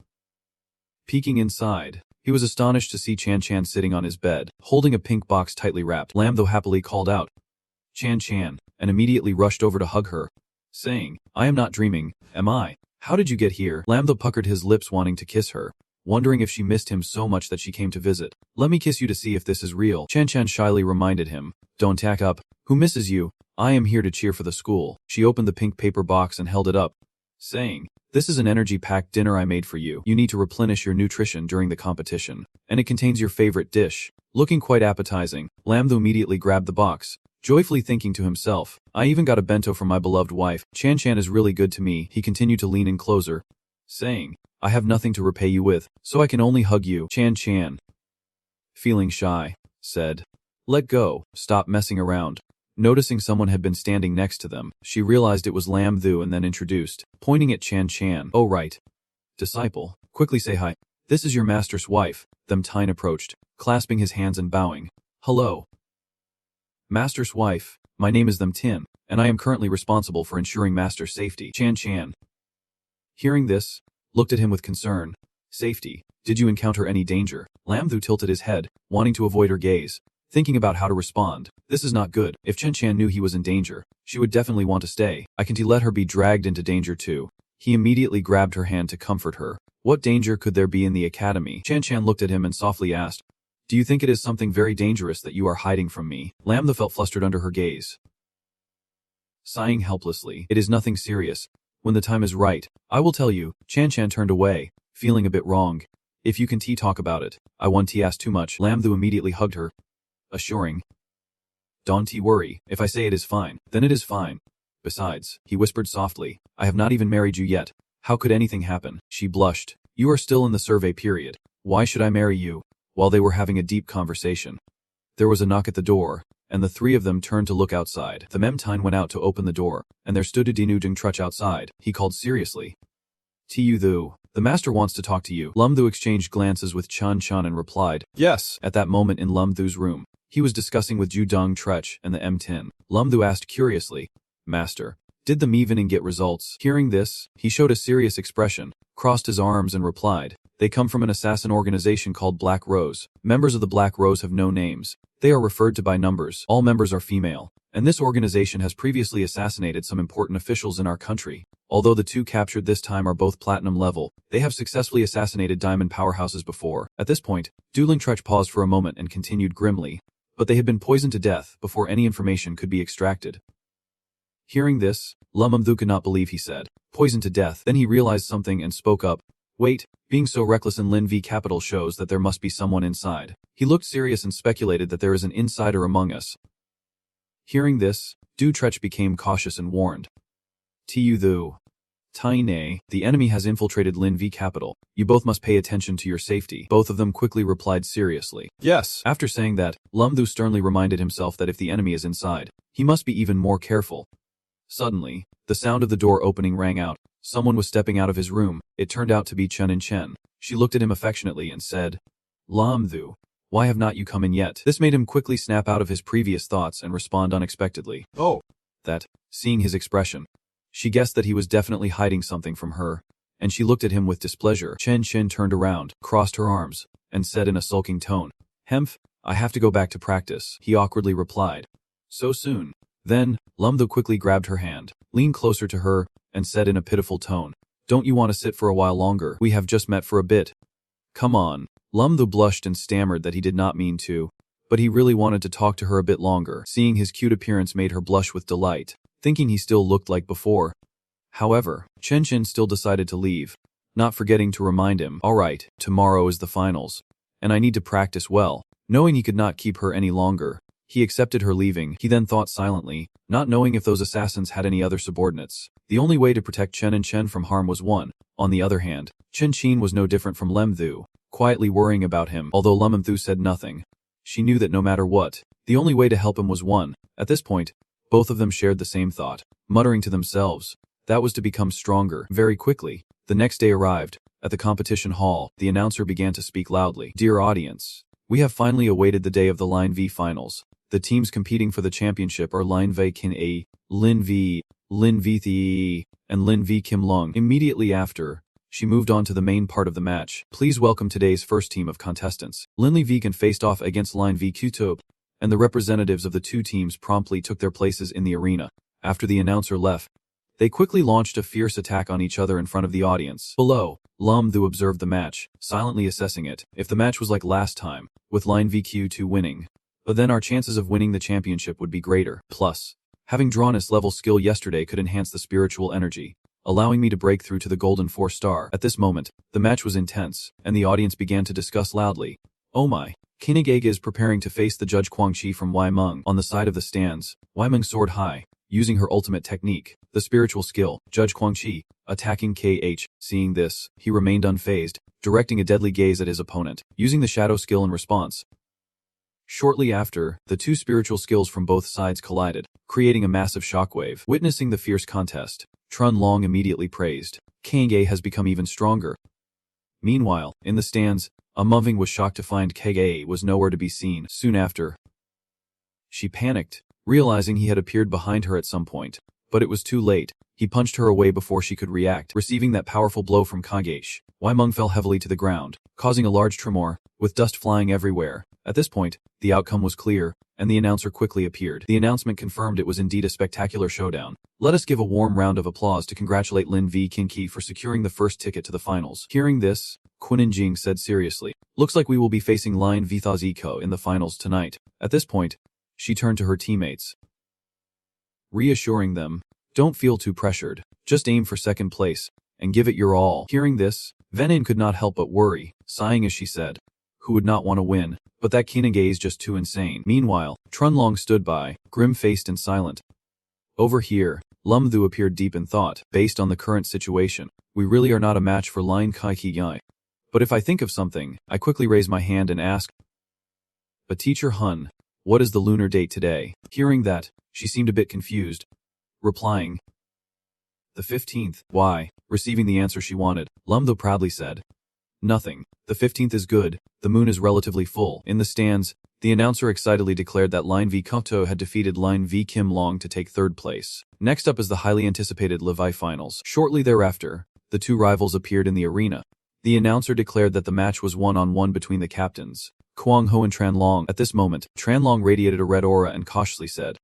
Peeking inside, he was astonished to see Chan Chan sitting on his bed, holding a pink box tightly wrapped. Lamthu happily called out, Chan Chan, and immediately rushed over to hug her, saying, I am not dreaming, am I? How did you get here? Lamthu puckered his lips wanting to kiss her, wondering if she missed him so much that she came to visit. Let me kiss you to see if this is real. Chan Chan shyly reminded him, don't tack up. Who misses you? I am here to cheer for the school. She opened the pink paper box and held it up, saying, this is an energy-packed dinner I made for you. You need to replenish your nutrition during the competition, and it contains your favorite dish. Looking quite appetizing, Lamthu immediately grabbed the box, joyfully thinking to himself, I even got a bento from my beloved wife. Chan Chan is really good to me. He continued to lean in closer, saying, I have nothing to repay you with, so I can only hug you. Chan Chan, feeling shy, said, let go, stop messing around. Noticing someone had been standing next to them, she realized it was Lam Thu and then introduced, pointing at Chan Chan. "Oh right. Disciple, quickly say hi. This is your master's wife." Them Tyne approached, clasping his hands and bowing. "Hello. Master's wife, my name is Them Tin, and I am currently responsible for ensuring master's safety." Chan Chan, hearing this, looked at him with concern. "Safety? Did you encounter any danger?" Lam Thu tilted his head, wanting to avoid her gaze, thinking about how to respond. This is not good. If Chen Chan knew he was in danger, she would definitely want to stay. I can't let her be dragged into danger too. He immediately grabbed her hand to comfort her. What danger could there be in the academy? Chan Chan looked at him and softly asked, "Do you think it is something very dangerous that you are hiding from me?" Lam Thu felt flustered under her gaze. Sighing helplessly, "It is nothing serious. When the time is right, I will tell you." Chan Chan turned away, feeling a bit wrong. "If you can talk about it, I won't ask too much." Lam Thu immediately hugged her, assuring, "Don't worry, if I say it is fine, then it is fine. Besides," he whispered softly, "I have not even married you yet. How could anything happen?" She blushed. "You are still in the survey period. Why should I marry you?" While they were having a deep conversation, there was a knock at the door, and the three of them turned to look outside. The Memtine went out to open the door, and there stood a Dinujing Truch outside. He called seriously, "Tu Thu, the master wants to talk to you." Lam Thu exchanged glances with Chan Chan and replied, "Yes." At that moment in Lam Thu's room, he was discussing with Ju Dong Trech and the M10. Lam Thu asked curiously, "Master, did the Mevening get results?" Hearing this, he showed a serious expression, crossed his arms and replied, "They come from an assassin organization called Black Rose. Members of the Black Rose have no names. They are referred to by numbers. All members are female, and this organization has previously assassinated some important officials in our country. Although the two captured this time are both platinum level, they have successfully assassinated diamond powerhouses before." At this point, Dueling Trech paused for a moment and continued grimly, "But they had been poisoned to death before any information could be extracted." Hearing this, Lam Thu could not believe he said, "Poisoned to death." Then he realized something and spoke up, "Wait, being so reckless in Lin V capital shows that there must be someone inside." He looked serious and speculated that there is an insider among us. Hearing this, Du Trech became cautious and warned, "Tu Thu, Taine, the enemy has infiltrated Lin V capital. You both must pay attention to your safety." Both of them quickly replied seriously, "Yes." After saying that, Lam Thu sternly reminded himself that if the enemy is inside, he must be even more careful. Suddenly, the sound of the door opening rang out. Someone was stepping out of his room. It turned out to be Chen and Chen. She looked at him affectionately and said, "Lam Thu, why have not you come in yet?" This made him quickly snap out of his previous thoughts and respond unexpectedly, "Oh." That, seeing his expression, she guessed that he was definitely hiding something from her, and she looked at him with displeasure. Chen Chen turned around, crossed her arms, and said in a sulking tone, "Hemph, I have to go back to practice." He awkwardly replied, "So soon?" Then, Lam Thu quickly grabbed her hand, leaned closer to her, and said in a pitiful tone, "Don't you want to sit for a while longer? We have just met for a bit. Come on." Lam Thu blushed and stammered that he did not mean to, but he really wanted to talk to her a bit longer. Seeing his cute appearance made her blush with delight, thinking he still looked like before. However, Chen Chen still decided to leave, not forgetting to remind him, "All right, tomorrow is the finals, and I need to practice well." Knowing he could not keep her any longer, he accepted her leaving. He then thought silently, not knowing if those assassins had any other subordinates. The only way to protect Chen and Chen from harm was one. On the other hand, Chen Qin was no different from Lam Thu, quietly worrying about him. Although Lam Thu said nothing, she knew that no matter what, the only way to help him was one. At this point, both of them shared the same thought, muttering to themselves, that was to become stronger. Very quickly, the next day arrived. At the competition hall, the announcer began to speak loudly. "Dear audience, we have finally awaited the day of the Line V finals. The teams competing for the championship are Line V Kin A, Lin V Thi, and Lin V Kim Lung." Immediately after, she moved on to the main part of the match. "Please welcome today's first team of contestants." Linli Vegan faced off against Line V Qtub, and the representatives of the two teams promptly took their places in the arena. After the announcer left, they quickly launched a fierce attack on each other in front of the audience. Below, Lam Thu observed the match, silently assessing it. If the match was like last time, with Line VQ2 winning, but then our chances of winning the championship would be greater. Plus, having drawn S level skill yesterday could enhance the spiritual energy, allowing me to break through to the golden 4-star. At this moment, the match was intense, and the audience began to discuss loudly. "Oh my, Kinigega is preparing to face the Judge Guangxi from Weimeng." On the side of the stands, Weimeng soared high, using her ultimate technique, the spiritual skill, Judge Guangxi, attacking KH. Seeing this, he remained unfazed, directing a deadly gaze at his opponent. Using the shadow skill in response, Shortly after, the two spiritual skills from both sides collided, creating a massive shockwave. Witnessing the fierce contest, Trun Long immediately praised, Kage has become even stronger. Meanwhile, in the stands, Amuving was shocked to find Kage was nowhere to be seen. Soon after, she panicked, realizing he had appeared behind her at some point. But it was too late. He punched her away before she could react, receiving that powerful blow from Kage. Waimeng fell heavily to the ground, causing a large tremor, with dust flying everywhere. At this point, the outcome was clear, and the announcer quickly appeared. The announcement confirmed it was indeed a spectacular showdown. Let us give a warm round of applause to congratulate Lin V. Kinki for securing the first ticket to the finals. Hearing this, Quinin Jing said seriously, looks like we will be facing Lin V. Thaziko in the finals tonight. At this point, she turned to her teammates, reassuring them, don't feel too pressured, just aim for second place, and give it your all. Hearing this, Venin could not help but worry, sighing as she said, who would not want to win, but that Kage is just too insane. Meanwhile, Trun Long stood by, grim-faced and silent. Over here, Lum Thu appeared deep in thought. Based on the current situation, we really are not a match for Lin Kai Yai. But if I think of something, I quickly raise my hand and ask, but Teacher Hun, what is the lunar date today? Hearing that, she seemed a bit confused, replying, the 15th. Why? Receiving the answer she wanted, Lum Thu proudly said, nothing. The 15th is good, the moon is relatively full. In the stands, the announcer excitedly declared that Lin V. Koto had defeated Lin V. Kim Long to take third place. Next up is the highly anticipated Levi finals. Shortly thereafter, the two rivals appeared in the arena. The announcer declared that the match was one-on-one between the captains, Kwang Ho and Tran Long. At this moment, Tran Long radiated a red aura and cautiously said,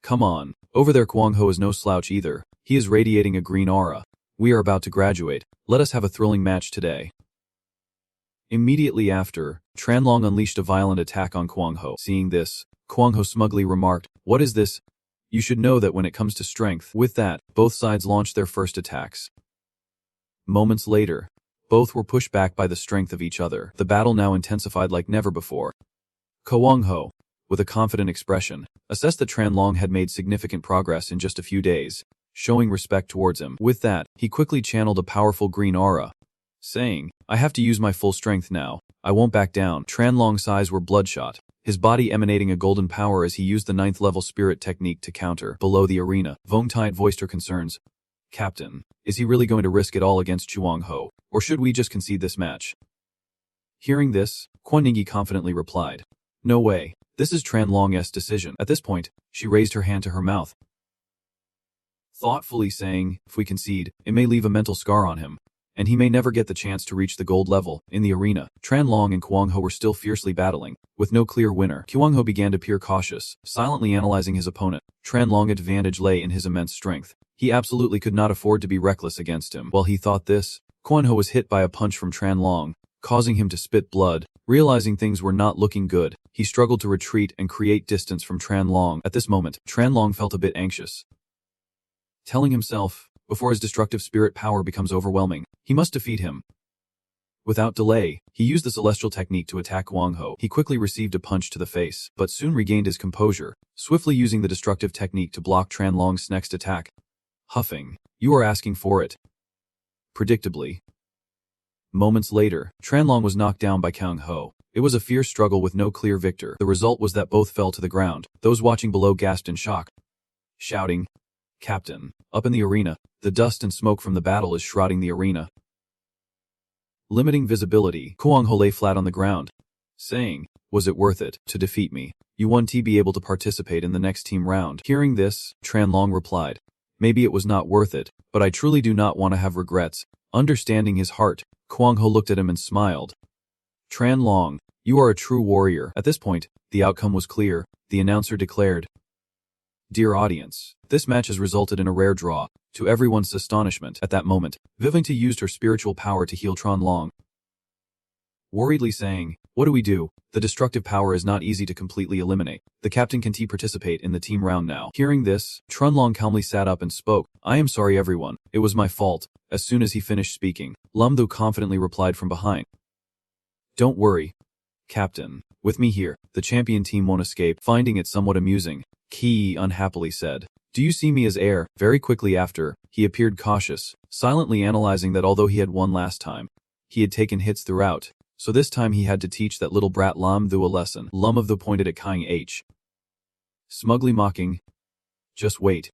come on, over there Kwang Ho is no slouch either, he is radiating a green aura. We are about to graduate, let us have a thrilling match today. Immediately after, Tran Long unleashed a violent attack on Kwang Ho. Seeing this, Kwang Ho smugly remarked, what is this? You should know that when it comes to strength. With that, both sides launched their first attacks. Moments later, both were pushed back by the strength of each other. The battle now intensified like never before. Kwang Ho, with a confident expression, assessed that Tran Long had made significant progress in just a few days, showing respect towards him. With that, he quickly channeled a powerful green aura, saying, I have to use my full strength now. I won't back down. Tran Long's eyes were bloodshot, his body emanating a golden power as he used the 9th level spirit technique to counter. Below the arena, Vong Tide voiced her concerns. Captain, is he really going to risk it all against Chuang Ho, or should we just concede this match? Hearing this, Quan Ningyi confidently replied, no way, this is Tran Long's decision. At this point, she raised her hand to her mouth, thoughtfully saying, if we concede, it may leave a mental scar on him, and he may never get the chance to reach the gold level. In the arena, Tran Long and Kwang Ho were still fiercely battling, with no clear winner. Kwang Ho began to appear cautious, silently analyzing his opponent. Tran Long's advantage lay in his immense strength. He absolutely could not afford to be reckless against him. While he thought this, Kwang Ho was hit by a punch from Tran Long, causing him to spit blood. Realizing things were not looking good, he struggled to retreat and create distance from Tran Long. At this moment, Tran Long felt a bit anxious, telling himself, before his destructive spirit power becomes overwhelming, he must defeat him. Without delay, he used the celestial technique to attack Kwang Ho. He quickly received a punch to the face, but soon regained his composure, swiftly using the destructive technique to block Tran Long's next attack. Huffing, you are asking for it. Predictably. Moments later, Tran Long was knocked down by Kwang Ho. It was a fierce struggle with no clear victor. The result was that both fell to the ground. Those watching below gasped in shock, shouting, Captain. Up in the arena, the dust and smoke from the battle is shrouding the arena, limiting visibility. Kwang Ho lay flat on the ground, saying, was it worth it to defeat me? You won't be able to participate in the next team round. Hearing this, Tran Long replied, maybe it was not worth it, but I truly do not want to have regrets. Understanding his heart, Kwang Ho looked at him and smiled. Tran Long, you are a true warrior. At this point, the outcome was clear. The announcer declared, dear audience, this match has resulted in a rare draw. To everyone's astonishment, at that moment, Vivanta used her spiritual power to heal Tran Long, worriedly saying, what do we do? The destructive power is not easy to completely eliminate. The captain can participate in the team round now. Hearing this, Tran Long calmly sat up and spoke, I am sorry everyone, it was my fault. As soon as he finished speaking, Lum Thu confidently replied from behind, don't worry, Captain, with me here, the champion team won't escape. Finding it somewhat amusing, Ki unhappily said, do you see me as heir? Very quickly after, he appeared cautious, silently analyzing that although he had won last time, he had taken hits throughout. So this time he had to teach that little brat Lam Thu a lesson. Lum of Thu pointed at Kyung H. Smugly mocking. Just wait.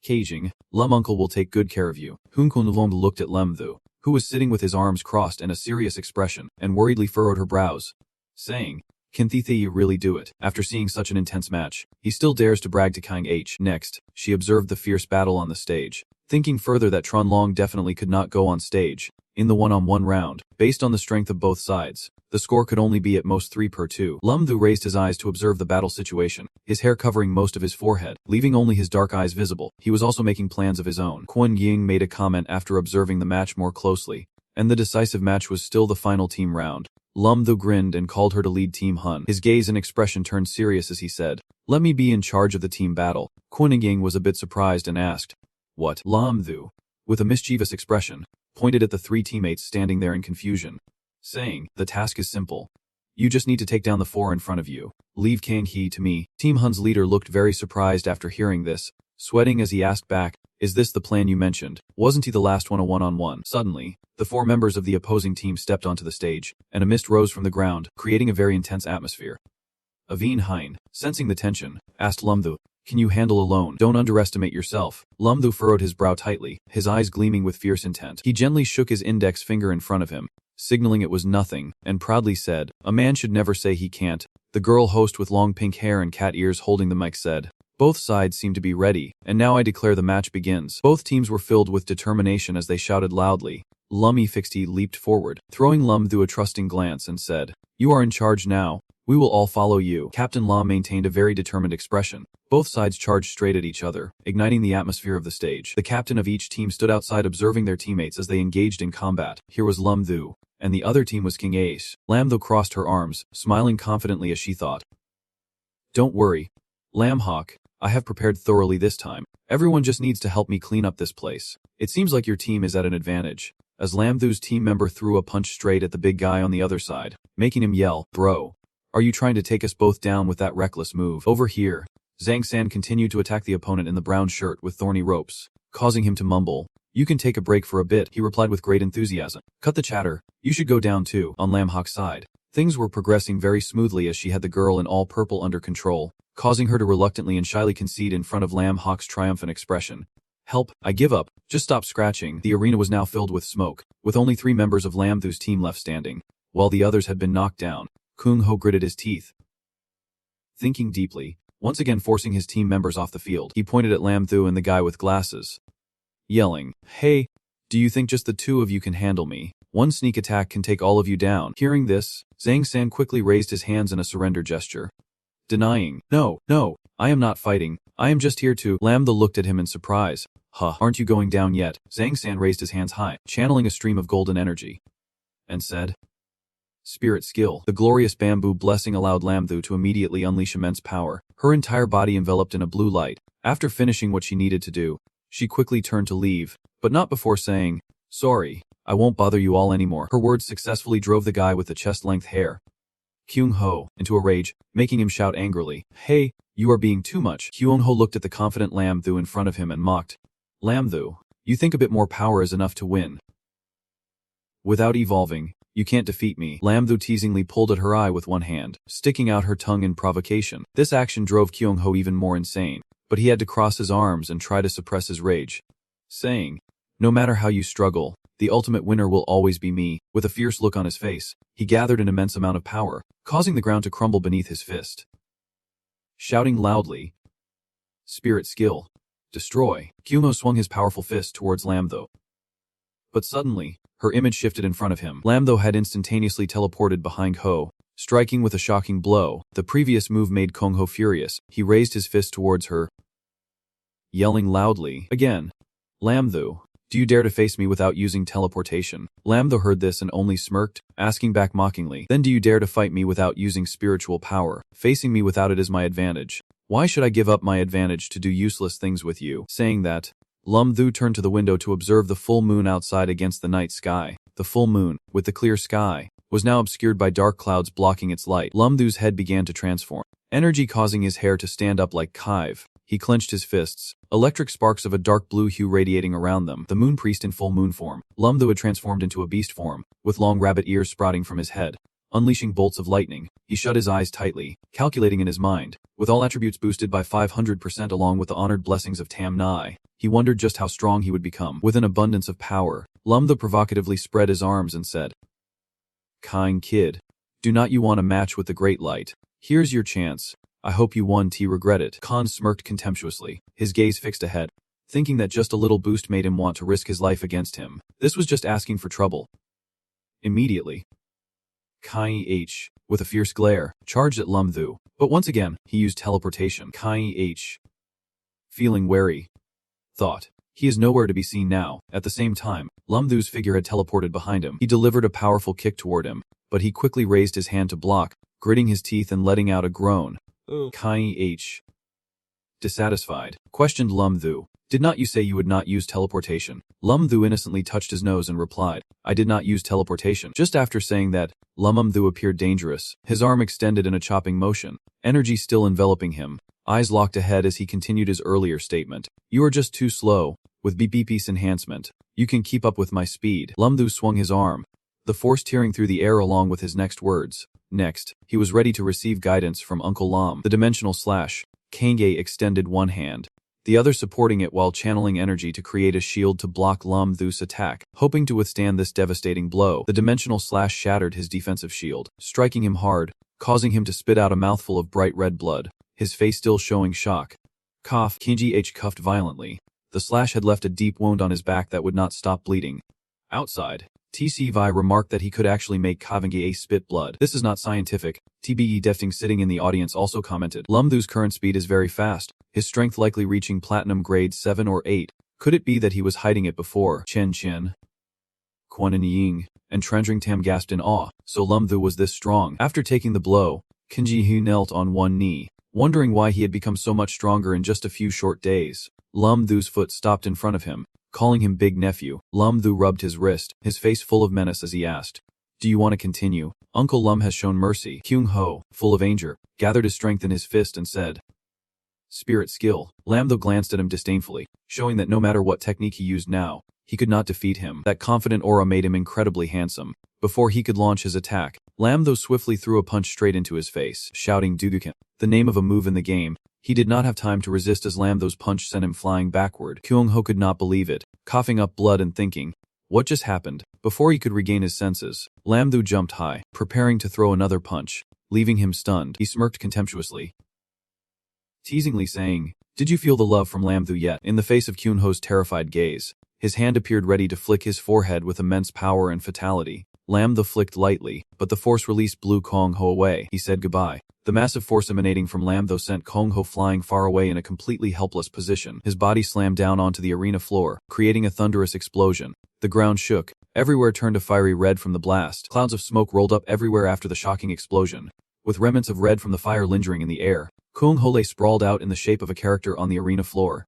Caging, Lum uncle will take good care of you. Hun Kun Long looked at Lam Thu, who was sitting with his arms crossed and a serious expression, and worriedly furrowed her brows, saying, can Thithe really do it? After seeing such an intense match, he still dares to brag to Kyung H. Next, she observed the fierce battle on the stage, thinking further that Tron Long definitely could not go on stage. In the one-on-one round, based on the strength of both sides, the score could only be at most 3-2. Lum Thu raised his eyes to observe the battle situation, his hair covering most of his forehead, leaving only his dark eyes visible. He was also making plans of his own. Kwon Ying made a comment after observing the match more closely, and the decisive match was still the final team round. Lum Thu grinned and called her to lead Team Hun. His gaze and expression turned serious as he said, let me be in charge of the team battle. Kwon Ying was a bit surprised and asked, what? Lum Thu, with a mischievous expression, pointed at the three teammates standing there in confusion, saying, the task is simple. You just need to take down the four in front of you. Leave Kang Hee to me. Team Hun's leader looked very surprised after hearing this, sweating as he asked back, is this the plan you mentioned? Wasn't he the last one a one-on-one? Suddenly, the four members of the opposing team stepped onto the stage, and a mist rose from the ground, creating a very intense atmosphere. Aveen Hein, sensing the tension, asked Lum Thu, can you handle alone? Don't underestimate yourself. Lum Thu furrowed his brow tightly, his eyes gleaming with fierce intent. He gently shook his index finger in front of him, signaling it was nothing, and proudly said, a man should never say he can't. The girl host with long pink hair and cat ears holding the mic said, both sides seem to be ready, and now I declare the match begins. Both teams were filled with determination as they shouted loudly. Lummy Fixty leaped forward, throwing Lum Thu a trusting glance and said, you are in charge now. We will all follow you. Captain Lam maintained a very determined expression. Both sides charged straight at each other, igniting the atmosphere of the stage. The captain of each team stood outside observing their teammates as they engaged in combat. Here was Lum Thu, and the other team was King Ace. Lam Thu crossed her arms, smiling confidently as she thought, don't worry, Lam Hawk, I have prepared thoroughly this time. Everyone just needs to help me clean up this place. It seems like your team is at an advantage. As Lam Thu's team member threw a punch straight at the big guy on the other side, making him yell, bro. Are you trying to take us both down with that reckless move? Over here, Zhang San continued to attack the opponent in the brown shirt with thorny ropes, causing him to mumble. You can take a break for a bit, he replied with great enthusiasm. Cut the chatter, you should go down too. On Lam Hawk's side, things were progressing very smoothly as she had the girl in all purple under control, causing her to reluctantly and shyly concede in front of Lam Hawk's triumphant expression. Help, I give up, just stop scratching. The arena was now filled with smoke, with only 3 members of Lam Thu's team left standing, while the others had been knocked down. Kung Ho gritted his teeth. Thinking deeply, once again forcing his team members off the field, he pointed at Lam Thu and the guy with glasses, yelling, hey, do you think just the 2 of you can handle me? One sneak attack can take all of you down. Hearing this, Zhang San quickly raised his hands in a surrender gesture, denying, no, I am not fighting, I am just here to. Lam Thu looked at him in surprise. Huh, aren't you going down yet? Zhang San raised his hands high, channeling a stream of golden energy, and said, Spirit skill. The glorious bamboo blessing allowed Lam Thu to immediately unleash immense power, her entire body enveloped in a blue light. After finishing what she needed to do, she quickly turned to leave, but not before saying, sorry, I won't bother you all anymore. Her words successfully drove the guy with the chest-length hair, Kyung Ho, into a rage, making him shout angrily, hey, you are being too much. Kyung Ho looked at the confident Lam Thu in front of him and mocked, Lam Thu, you think a bit more power is enough to win. Without evolving, you can't defeat me. Lam Thu teasingly pulled at her eye with one hand, sticking out her tongue in provocation. This action drove Kyung Ho even more insane, but he had to cross his arms and try to suppress his rage, saying, no matter how you struggle, the ultimate winner will always be me. With a fierce look on his face, he gathered an immense amount of power, causing the ground to crumble beneath his fist. Shouting loudly, Spirit skill, destroy. Kyung Ho swung his powerful fist towards Lam Thu. But suddenly, her image shifted in front of him. Lam Thu had instantaneously teleported behind Ho, striking with a shocking blow. The previous move made Kung Ho furious. He raised his fist towards her, yelling loudly, again, Lam Thu, do you dare to face me without using teleportation? Lam Thu heard this and only smirked, asking back mockingly, then do you dare to fight me without using spiritual power? Facing me without it is my advantage. Why should I give up my advantage to do useless things with you? Saying that, Lam Thu turned to the window to observe the full moon outside against the night sky. The full moon, with the clear sky, was now obscured by dark clouds blocking its light. Lam Thu's head began to transform, energy causing his hair to stand up like chive. He clenched his fists, electric sparks of a dark blue hue radiating around them. The moon priest in full moon form, Lam-Thu had transformed into a beast form, with long rabbit ears sprouting from his head. Unleashing bolts of lightning, he shut his eyes tightly, calculating in his mind. With all attributes boosted by 500% along with the honored blessings of Tam Nai, he wondered just how strong he would become. With an abundance of power, Lam-Thu provocatively spread his arms and said, "Kind kid, do not you want a match with the Great Light? Here's your chance. I hope you won't regret it." Khan smirked contemptuously, his gaze fixed ahead, thinking that just a little boost made him want to risk his life against him. This was just asking for trouble. Immediately, Kai H, with a fierce glare, charged at Lam-Thu, but once again, he used teleportation. Kai H, feeling wary, thought, he is nowhere to be seen now. At the same time, Lam-Thu's figure had teleported behind him. He delivered a powerful kick toward him, but he quickly raised his hand to block, gritting his teeth and letting out a groan. Kai H, dissatisfied, questioned Lam-Thu, "Did not you say you would not use teleportation?" Lam-Thu innocently touched his nose and replied, "I did not use teleportation." Just after saying that, Lam-Thu appeared dangerous, his arm extended in a chopping motion, energy still enveloping him, eyes locked ahead as he continued his earlier statement. "You are just too slow. With BBP's enhancement, you can keep up with my speed." Lam-Thu swung his arm, the force tearing through the air along with his next words. Next, he was ready to receive guidance from Uncle Lam. The dimensional slash, Kange extended one hand, the other supporting it while channeling energy to create a shield to block Lam-Thu's attack. Hoping to withstand this devastating blow, the dimensional slash shattered his defensive shield, striking him hard, causing him to spit out a mouthful of bright red blood, his face still showing shock. Cough. Kinji H coughed violently. The slash had left a deep wound on his back that would not stop bleeding. Outside, TC Vi remarked that he could actually make Kavangi spit blood. "This is not scientific." TBE Defting sitting in the audience also commented, "Lam-Thu's current speed is very fast, his strength likely reaching platinum grade 7 or 8. Could it be that he was hiding it before?" Chen Chen, Quan Ying, and Trendring Tam gasped in awe. So Lam-Thu was this strong. After taking the blow, Kinji Hu knelt on one knee, wondering why he had become so much stronger in just a few short days. Lam-Thu's foot stopped in front of him, calling him big nephew. Lam-Thu rubbed his wrist, his face full of menace as he asked, "Do you want to continue? Uncle Lum has shown mercy." Kyung Ho, full of anger, gathered his strength in his fist and said, "Spirit skill." Lam-Thu glanced at him disdainfully, showing that no matter what technique he used now, he could not defeat him. That confident aura made him incredibly handsome. Before he could launch his attack, Lam-Thu swiftly threw a punch straight into his face, shouting Dudukan, the name of a move in the game. He did not have time to resist as Lam-Thu's punch sent him flying backward. Kyung Ho could not believe it, coughing up blood and thinking, what just happened? Before he could regain his senses, Lam-Thu jumped high, preparing to throw another punch, leaving him stunned. He smirked contemptuously, teasingly saying, "Did you feel the love from Lam-Thu yet?" In the face of Kyung Ho's terrified gaze, his hand appeared ready to flick his forehead with immense power and fatality. Lam-Thu flicked lightly, but the force release blew Kong Ho away. He said goodbye. The massive force emanating from Lam-Thu sent Kong Ho flying far away in a completely helpless position. His body slammed down onto the arena floor, creating a thunderous explosion. The ground shook. Everywhere turned a fiery red from the blast. Clouds of smoke rolled up everywhere after the shocking explosion. With remnants of red from the fire lingering in the air, Kong Ho lay sprawled out in the shape of a character on the arena floor,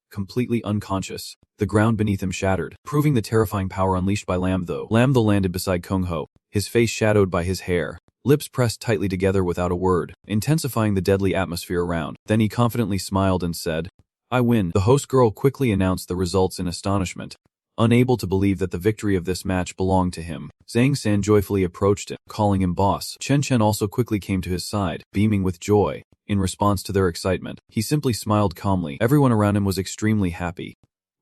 completely unconscious. The ground beneath him shattered, proving the terrifying power unleashed by Lam-Thu. Lam-Thu landed beside Kong Ho, his face shadowed by his hair, lips pressed tightly together without a word, intensifying the deadly atmosphere around. Then he confidently smiled and said, "I win." The host girl quickly announced the results in astonishment, unable to believe that the victory of this match belonged to him. Zhang San joyfully approached him, calling him boss. Chen Chen also quickly came to his side, beaming with joy. In response to their excitement, he simply smiled calmly. Everyone around him was extremely happy.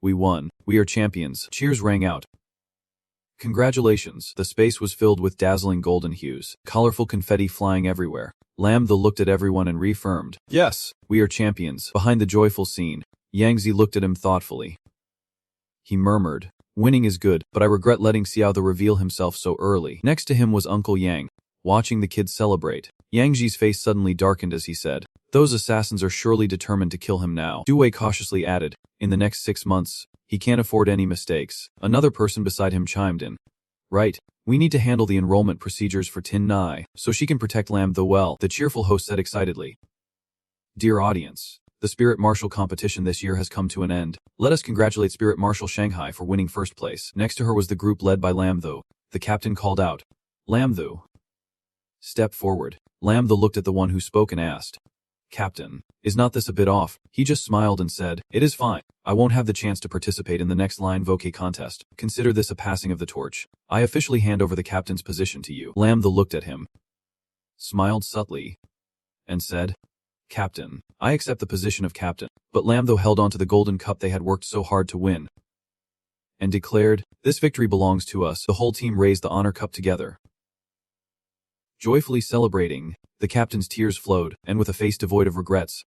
"We won. We are champions." Cheers rang out. "Congratulations." The space was filled with dazzling golden hues, colorful confetti flying everywhere. Lam-Thu looked at everyone and reaffirmed, "Yes, we are champions." Behind the joyful scene, Yangzi looked at him thoughtfully. He murmured, "Winning is good, but I regret letting Xiao the reveal himself so early." Next to him was Uncle Yang, watching the kids celebrate. Yangzi's face suddenly darkened as he said, "Those assassins are surely determined to kill him now." Du Wei cautiously added, "In the next 6 months, he can't afford any mistakes." Another person beside him chimed in, "Right, we need to handle the enrollment procedures for Tin Nai, so she can protect Lam-Thu well," the cheerful host said excitedly. "Dear audience, the Spirit Martial competition this year has come to an end. Let us congratulate Spirit Martial Shanghai for winning first place." Next to her was the group led by Lam-Thu. The captain called out, "Lam-Thu, step forward." Lam-Thu looked at the one who spoke and asked, Captain, is not this a bit off? He just smiled and said, it is fine. I won't have the chance to participate in the next line voce contest. Consider this a passing of the torch. I officially hand over the captain's position to you. Lam-Tho looked at him, smiled subtly, and said, Captain, I accept the position of captain. But Lam-Tho held on to the golden cup they had worked so hard to win, and declared, this victory belongs to us. The whole team raised the honor cup together. Joyfully celebrating, the captain's tears flowed, and with a face devoid of regrets,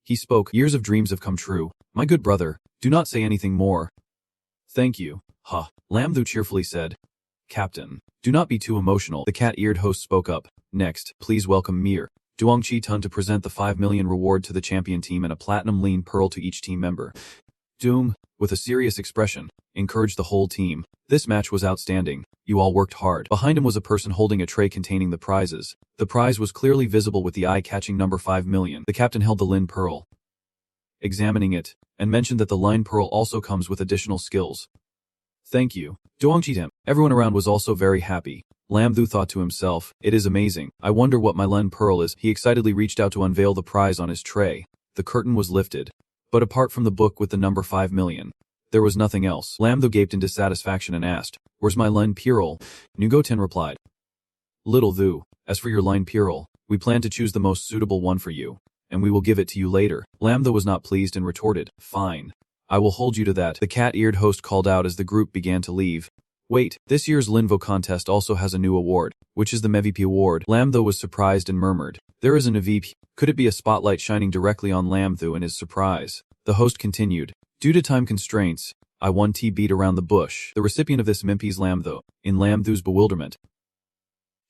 he spoke, years of dreams have come true. My good brother, do not say anything more. Thank you. Huh. Lam-Tho cheerfully said, Captain, do not be too emotional. The cat-eared host spoke up. Next, please welcome Mir Duongchi-tun to present the 5 million reward to the champion team and a platinum lean pearl to each team member. Doom, with a serious expression, encouraged the whole team. This match was outstanding. You all worked hard. Behind him was a person holding a tray containing the prizes. The prize was clearly visible with the eye-catching number 5 million. The captain held the Lin Pearl, examining it, and mentioned that the Line Pearl also comes with additional skills. Thank you. Duongchi-tem. Everyone around was also very happy. Lam-Tho thought to himself, it is amazing. I wonder what my Len Pearl is. He excitedly reached out to unveil the prize on his tray. The curtain was lifted. But apart from the book with the number 5 million, there was nothing else. Lam-Tho gaped in dissatisfaction and asked, where's my Len Pearl? Nugo-ten replied, Little Thu, as for your Line Pearl, we plan to choose the most suitable one for you, and we will give it to you later. Lam-Tho was not pleased and retorted, fine. I will hold you to that. The cat-eared host called out as the group began to leave. Wait, this year's Linvo contest also has a new award, which is the MVP award. Lam-Tho was surprised and murmured, there is an MVP. Could it be a spotlight shining directly on Lam-Tho in his surprise? The host continued, due to time constraints, I won beat around the bush. The recipient of this MMP is Lam-Tho. In Lam-Tho's bewilderment,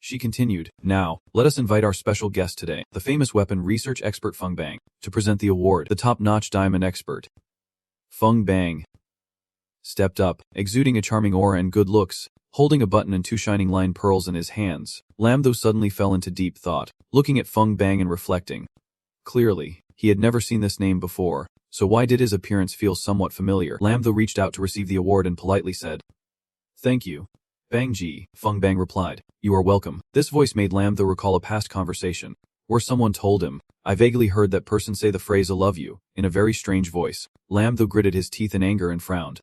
she continued, now, let us invite our special guest today, the famous weapon research expert Feng Bang, to present the award. The top-notch diamond expert, Feng Bang, stepped up, exuding a charming aura and good looks, holding a button and 2 shining line pearls in his hands. Lam-Tho suddenly fell into deep thought, looking at Feng Bang and reflecting. Clearly, he had never seen this name before, so why did his appearance feel somewhat familiar? Lam-Tho reached out to receive the award and politely said, thank you. Bang-ji, Feng Bang replied, you are welcome. This voice made Lam-Tho recall a past conversation, where someone told him, I vaguely heard that person say the phrase I love you, in a very strange voice. Lam-Tho gritted his teeth in anger and frowned,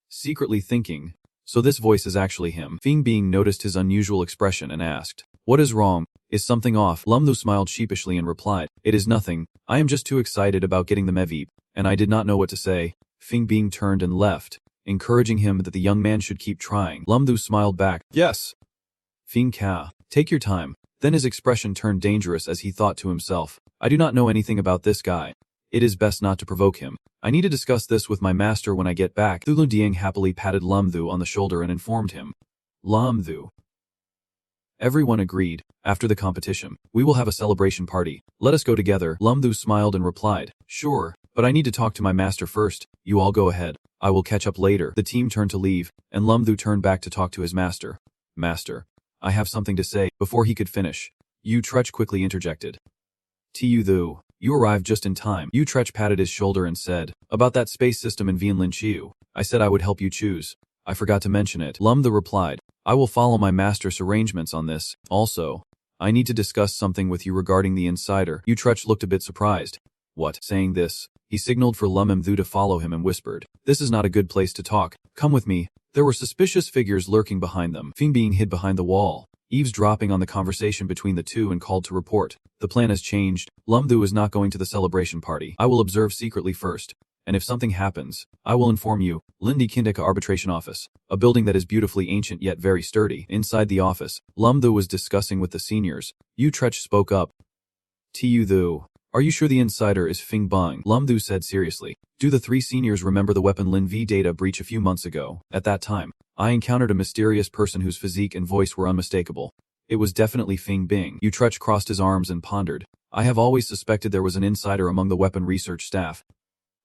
secretly thinking, so this voice is actually him. Feng Bing noticed his unusual expression and asked, what is wrong? Is something off? Lam-Tho smiled sheepishly and replied, it is nothing. I am just too excited about getting the MEVIP, and I did not know what to say. Feng Bing turned and left, encouraging him that the young man should keep trying. Lam-Tho smiled back, yes. Feng Ka, take your time. Then his expression turned dangerous as he thought to himself, I do not know anything about this guy. It is best not to provoke him. I need to discuss this with my master when I get back. Thulu Dieng happily patted Lam-Tho on the shoulder and informed him. Lam-Tho. Everyone agreed. After the competition, we will have a celebration party. Let us go together. Lam-Tho smiled and replied, sure, but I need to talk to my master first. You all go ahead. I will catch up later. The team turned to leave, and Lam-Tho turned back to talk to his master. Master, I have something to say. Before he could finish, Yu-Trech quickly interjected. Tu-Thu, you arrived just in time. Yu-Trech patted his shoulder and said, about that space system in Vienlin-Chiu, I said I would help you choose. I forgot to mention it. Lam-Tho replied, I will follow my master's arrangements on this. Also, I need to discuss something with you regarding the insider. Yu-Trech looked a bit surprised. What? Saying this, he signaled for Lam-Tho to follow him and whispered, this is not a good place to talk. Come with me. There were suspicious figures lurking behind them. Feng Bing hid behind the wall, eavesdropping on the conversation between the two and called to report. The plan has changed. Lam-Tho is not going to the celebration party. I will observe secretly first. And if something happens, I will inform you. Lindi Kindeka Arbitration Office, a building that is beautifully ancient yet very sturdy. Inside the office, Lam-Tho was discussing with the seniors. Yu-Trech spoke up. Tu-Thu, are you sure the insider is Feng Bang? Lam-Tho said seriously. Do the 3 seniors remember the weapon Lin V data breach a few months ago? At that time, I encountered a mysterious person whose physique and voice were unmistakable. It was definitely Feng Bing. Yu-Trech crossed his arms and pondered. I have always suspected there was an insider among the weapon research staff.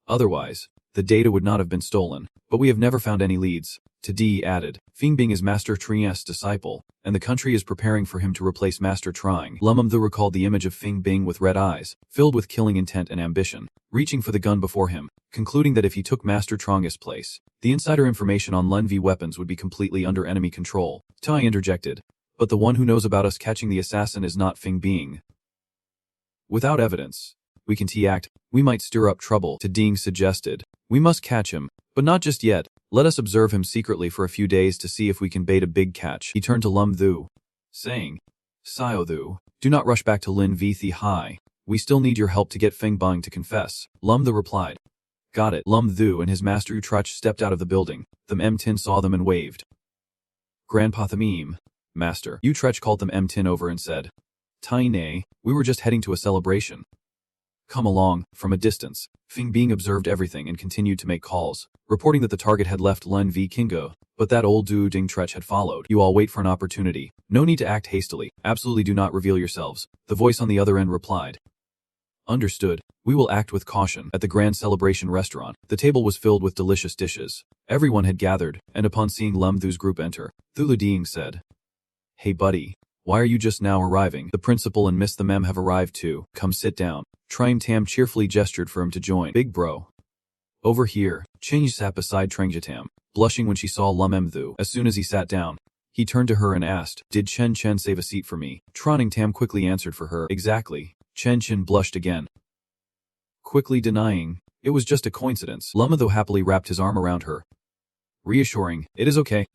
Otherwise, the data would not have been stolen, but we have never found any leads. Tadi added, Feng Bing is Master Triang's disciple, and the country is preparing for him to replace Master Triang. Lam-Tho recalled the image of Feng Bing with red eyes, filled with killing intent and ambition, reaching for the gun before him, concluding that if he took Master Triang's place, the insider information on Lun V weapons would be completely under enemy control. Tai interjected, but the one who knows about us catching the assassin is not Feng Bing. Without evidence, we can act. We might stir up trouble, Ding suggested. We must catch him, but not just yet. Let us observe him secretly for a few days to see if we can bait a big catch. He turned to Lum Thu, saying, Xiao Thu, do not rush back to Lin V Thi Hai. We still need your help to get Feng Bang to confess. Lum Thu replied. Got it. Lum Thu and his master Utrach stepped out of the building. Them M Tin saw them and waved. Grandpa Thamim, master. Utrach called them M Tin over and said, Tai Ne, we were just heading to a celebration. Come along. From a distance, Feng Bing observed everything and continued to make calls, reporting that the target had left Lun V Kingo, but that old Du Ding Trech had followed. You all wait for an opportunity. No need to act hastily. Absolutely do not reveal yourselves. The voice on the other end replied. Understood. We will act with caution. At the Grand Celebration restaurant, the table was filled with delicious dishes. Everyone had gathered, and upon seeing Lum Thu's group enter, Thulu Ding said, Hey buddy, why are you just now arriving? The principal and Miss the Mem have arrived too. Come sit down. Triang Tam cheerfully gestured for him to join. Big bro. Over here. Ching sat beside Trangjitam, blushing when she saw Lum Thu. As soon as he sat down, he turned to her and asked, Did Chen Chen save a seat for me? Troning Tam quickly answered for her. Exactly. Chen Chen blushed again, quickly denying, it was just a coincidence. Lum Thu happily wrapped his arm around her, reassuring, it is okay.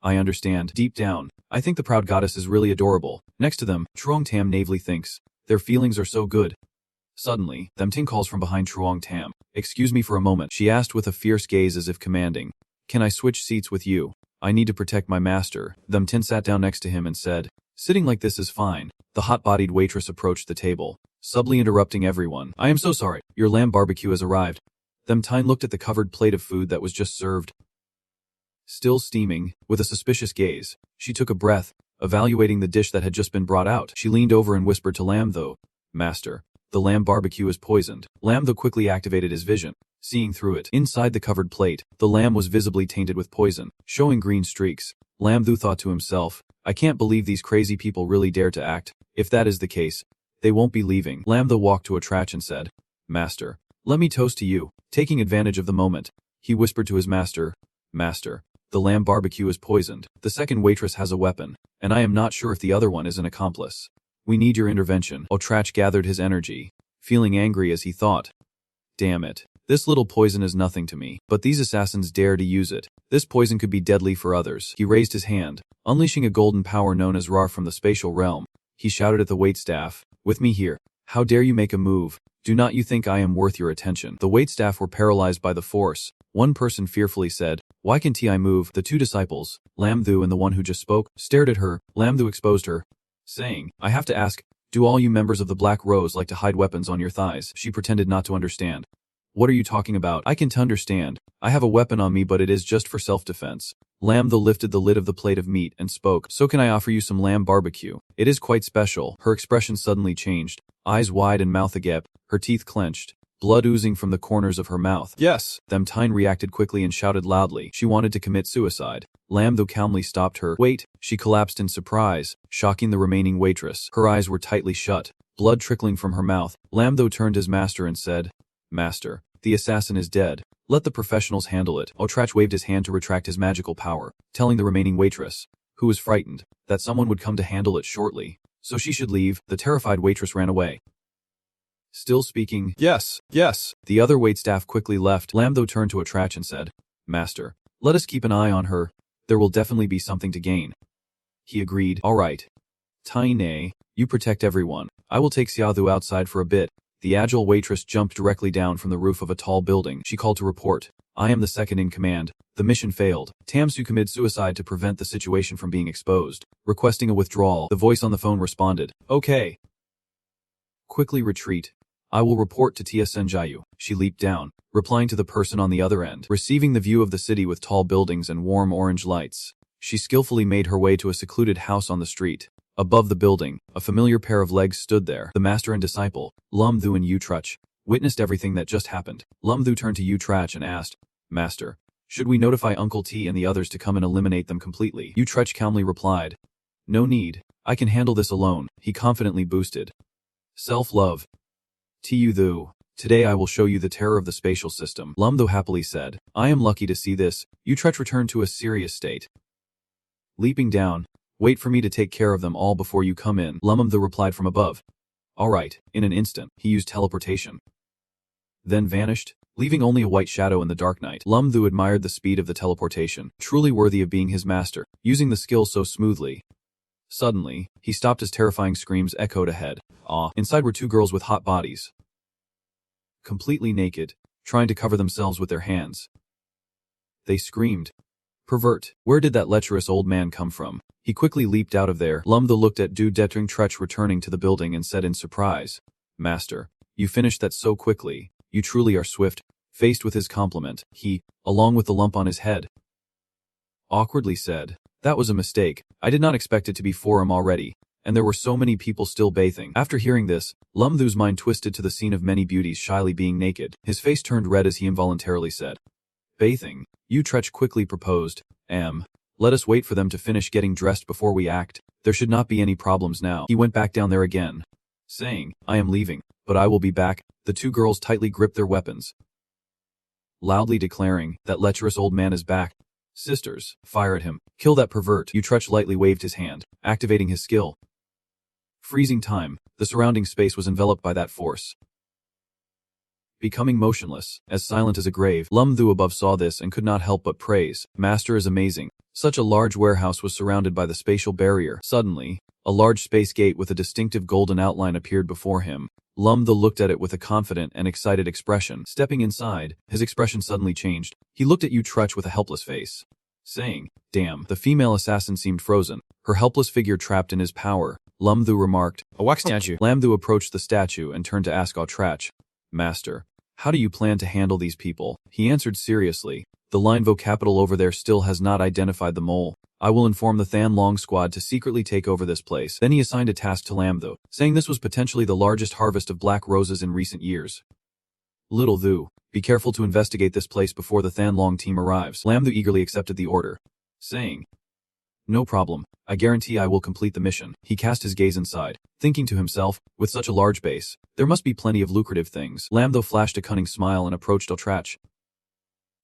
I understand. Deep down, I think the proud goddess is really adorable. Next to them, Truong Tam naively thinks, their feelings are so good. Suddenly, Them Ting calls from behind Truong Tam. Excuse me for a moment, she asked with a fierce gaze as if commanding. Can I switch seats with you? I need to protect my master. Them Tin sat down next to him and said, sitting like this is fine. The hot-bodied waitress approached the table, subtly interrupting everyone. I am so sorry, your lamb barbecue has arrived. Them Tin looked at the covered plate of food that was just served. Still steaming, with a suspicious gaze, she took a breath, evaluating the dish that had just been brought out. She leaned over and whispered to Lam Tho, Master, the lamb barbecue is poisoned. Lam Tho quickly activated his vision, seeing through it. Inside the covered plate, the lamb was visibly tainted with poison, showing green streaks. Lam Tho thought to himself, I can't believe these crazy people really dare to act. If that is the case, they won't be leaving. Lam Tho walked to Atrach and said, Master, let me toast to you. Taking advantage of the moment, he whispered to his master, Master, the lamb barbecue is poisoned. The second waitress has a weapon, and I am not sure if the other one is an accomplice. We need your intervention. Atrach gathered his energy, feeling angry as he thought, damn it. This little poison is nothing to me, but these assassins dare to use it. This poison could be deadly for others. He raised his hand, unleashing a golden power known as Rar from the spatial realm. He shouted at the waitstaff, with me here. How dare you make a move? Do not you think I am worth your attention? The waitstaff were paralyzed by the force. One person fearfully said, why can't I move? The two disciples, Lam Thu and the one who just spoke, stared at her. Lam Thu exposed her, saying, I have to ask, do all you members of the Black Rose like to hide weapons on your thighs? She pretended not to understand. What are you talking about? I can't understand. I have a weapon on me, but it is just for self-defense. Lam Tho lifted the lid of the plate of meat and spoke. So can I offer you some lamb barbecue? It is quite special. Her expression suddenly changed. Eyes wide and mouth agape, her teeth clenched, blood oozing from the corners of her mouth. Yes. Them Tine reacted quickly and shouted loudly. She wanted to commit suicide. Lam Tho calmly stopped her. Wait. She collapsed in surprise, shocking the remaining waitress. Her eyes were tightly shut, blood trickling from her mouth. Lam Tho turned to his master and said, Master, the assassin is dead. Let the professionals handle it. Atrach waved his hand to retract his magical power, telling the remaining waitress, who was frightened, that someone would come to handle it shortly, so she should leave. The terrified waitress ran away. Still speaking, yes, yes. The other waitstaff quickly left. Lam Tho turned to Atrach and said, Master, let us keep an eye on her. There will definitely be something to gain. He agreed. All right. Tai Ne, you protect everyone. I will take Xiao Thu outside for a bit. The agile waitress jumped directly down from the roof of a tall building. She called to report. I am the second in command. The mission failed. Tamsu committed suicide to prevent the situation from being exposed. Requesting a withdrawal, the voice on the phone responded. Okay. Quickly retreat. I will report to Tia Senjayu. She leaped down, replying to the person on the other end. Receiving the view of the city with tall buildings and warm orange lights, she skillfully made her way to a secluded house on the street. Above the building, a familiar pair of legs stood there. The master and disciple, Lum Thu and Utrach, witnessed everything that just happened. Lum Thu turned to Utrach and asked, Master, should we notify Uncle T and the others to come and eliminate them completely? Utrach calmly replied, No need. I can handle this alone. He confidently boosted. Self-love. Tu Thu, today I will show you the terror of the spatial system. Lum Thu happily said, I am lucky to see this. Utrach returned to a serious state. Leaping down, wait for me to take care of them all before you come in. Lum Thu replied from above. Alright, in an instant, he used teleportation. Then vanished, leaving only a white shadow in the dark night. Lam-Thu admired the speed of the teleportation, truly worthy of being his master, using the skill so smoothly. Suddenly, he stopped as terrifying screams echoed ahead. Inside were two girls with hot bodies. Completely naked, trying to cover themselves with their hands. They screamed. Pervert, where did that lecherous old man come from? He quickly leaped out of there. Lam-Thu looked at Du Detring Trech returning to the building and said in surprise, Master, you finished that so quickly. You truly are swift. Faced with his compliment, he, along with the lump on his head, awkwardly said, that was a mistake. I did not expect it to be 4 already, and there were so many people still bathing. After hearing this, Lam-Thu's mind twisted to the scene of many beauties shyly being naked. His face turned red as he involuntarily said, bathing. Yu Trech quickly proposed, let us wait for them to finish getting dressed before we act. There should not be any problems now. He went back down there again, saying, I am leaving, but I will be back. The two girls tightly gripped their weapons, loudly declaring, that lecherous old man is back. Sisters, fire at him. Kill that pervert. Yu Trech lightly waved his hand, activating his skill. Freezing time, the surrounding space was enveloped by that force, becoming motionless, as silent as a grave. Lam-Thu above saw this and could not help but praise, Master is amazing. Such a large warehouse was surrounded by the spatial barrier. Suddenly, a large space gate with a distinctive golden outline appeared before him. Lam-Thu looked at it with a confident and excited expression. Stepping inside, his expression suddenly changed. He looked at Yu Trech with a helpless face, saying, damn. The female assassin seemed frozen, her helpless figure trapped in his power. Lam-Thu remarked, a wax statue. Lam-Thu approached the statue and turned to ask Trech, Master, how do you plan to handle these people? He answered seriously, the line Vocapital over there still has not identified the mole. I will inform the Than Long squad to secretly take over this place. Then he assigned a task to Lam-Thu, saying this was potentially the largest harvest of black roses in recent years. Little Thu, be careful to investigate this place before the Than Long team arrives. Lam-Thu eagerly accepted the order, saying, no problem, I guarantee I will complete the mission. He cast his gaze inside, thinking to himself, with such a large base, there must be plenty of lucrative things. Lam-Thu flashed a cunning smile and approached Trech,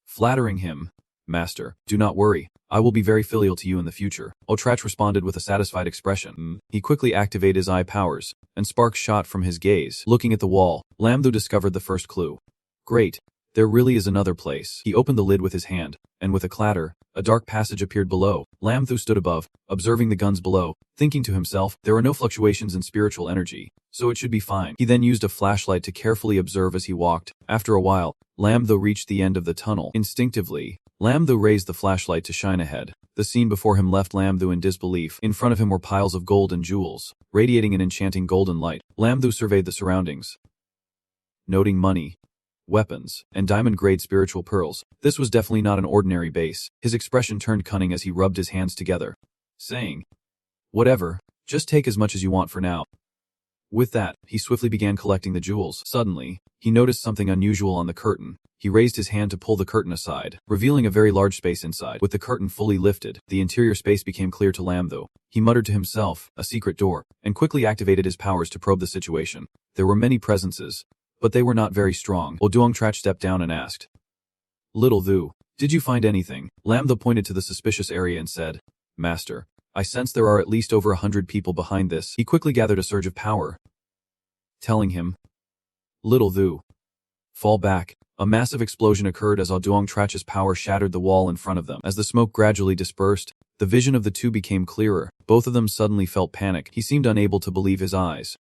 flattering him, Master, do not worry. I will be very filial to you in the future. Trech responded with a satisfied expression. He quickly activated his eye powers, and sparks shot from his gaze. Looking at the wall, Lam-Thu discovered the first clue. Great. There really is another place. He opened the lid with his hand, and with a clatter, a dark passage appeared below. Lam-Thu stood above, observing the guns below, thinking to himself, there are no fluctuations in spiritual energy, so it should be fine. He then used a flashlight to carefully observe as he walked. After a while, Lam-Thu reached the end of the tunnel. Instinctively, Lam-Thu raised the flashlight to shine ahead. The scene before him left Lam-Thu in disbelief. In front of him were piles of gold and jewels, radiating an enchanting golden light. Lam-Thu surveyed the surroundings, noting money, weapons, and diamond-grade spiritual pearls. This was definitely not an ordinary base. His expression turned cunning as he rubbed his hands together, saying, whatever, just take as much as you want for now. With that, he swiftly began collecting the jewels. Suddenly, he noticed something unusual on the curtain. He raised his hand to pull the curtain aside, revealing a very large space inside. With the curtain fully lifted, the interior space became clear to Lam-Thu. He muttered to himself, a secret door, and quickly activated his powers to probe the situation. There were many presences, but they were not very strong. Trech stepped down and asked, Little Thu, did you find anything? Lam-Thu pointed to the suspicious area and said, Master, I sense there are at least over 100 people behind this. He quickly gathered a surge of power, telling him, Little Thu, fall back. A massive explosion occurred as Trech's power shattered the wall in front of them. As the smoke gradually dispersed, the vision of the two became clearer. Both of them suddenly felt panic. He seemed unable to believe his eyes,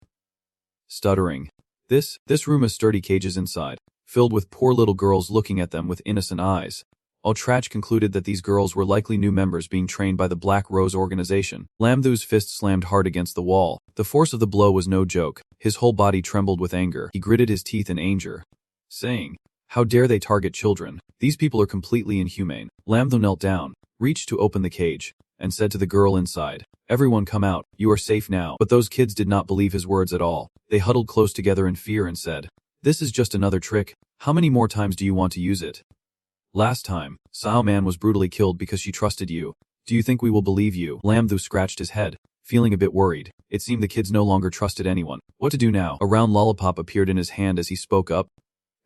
stuttering, This room has sturdy cages inside, filled with poor little girls looking at them with innocent eyes. Trech concluded that these girls were likely new members being trained by the Black Rose organization. Lam-Thu's fist slammed hard against the wall. The force of the blow was no joke. His whole body trembled with anger. He gritted his teeth in anger, saying, how dare they target children? These people are completely inhumane. Lam-Thu knelt down, reached to open the cage, and said to the girl inside, everyone come out, you are safe now. But those kids did not believe his words at all. They huddled close together in fear and said, this is just another trick. How many more times do you want to use it? Last time, Sao Man was brutally killed because she trusted you. Do you think we will believe you? Lam-Thu scratched his head, feeling a bit worried. It seemed the kids no longer trusted anyone. What to do now? A round lollipop appeared in his hand as he spoke up.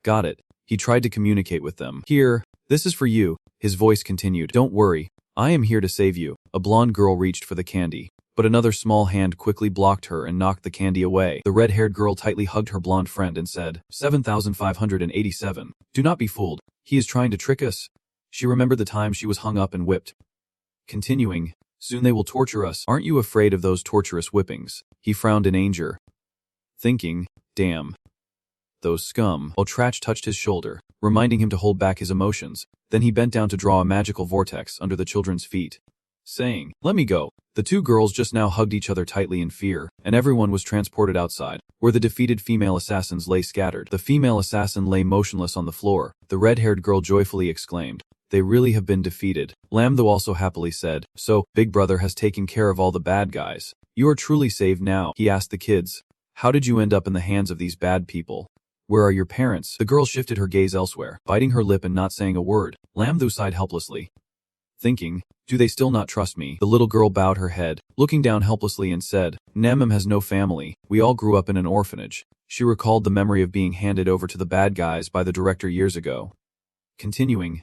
Got it. He tried to communicate with them. Here, this is for you. His voice continued. Don't worry. I am here to save you. A blonde girl reached for the candy, but another small hand quickly blocked her and knocked the candy away. The red-haired girl tightly hugged her blonde friend and said, 7,587. Do not be fooled. He is trying to trick us. She remembered the time she was hung up and whipped. Continuing, soon they will torture us. Aren't you afraid of those torturous whippings? He frowned in anger, thinking, damn. Those scum. Otrach touched his shoulder, reminding him to hold back his emotions. Then he bent down to draw a magical vortex under the children's feet, saying, let me go. The two girls just now hugged each other tightly in fear, and everyone was transported outside, where the defeated female assassins lay scattered. The female assassin lay motionless on the floor. The red-haired girl joyfully exclaimed, they really have been defeated. Lamtho also happily said, so, Big Brother has taken care of all the bad guys. You are truly saved now, he asked the kids. How did you end up in the hands of these bad people? Where are your parents? The girl shifted her gaze elsewhere, biting her lip and not saying a word. Lamtho sighed helplessly, thinking, do they still not trust me? The little girl bowed her head, looking down helplessly and said, Nemem has no family. We all grew up in an orphanage. She recalled the memory of being handed over to the bad guys by the director years ago. Continuing,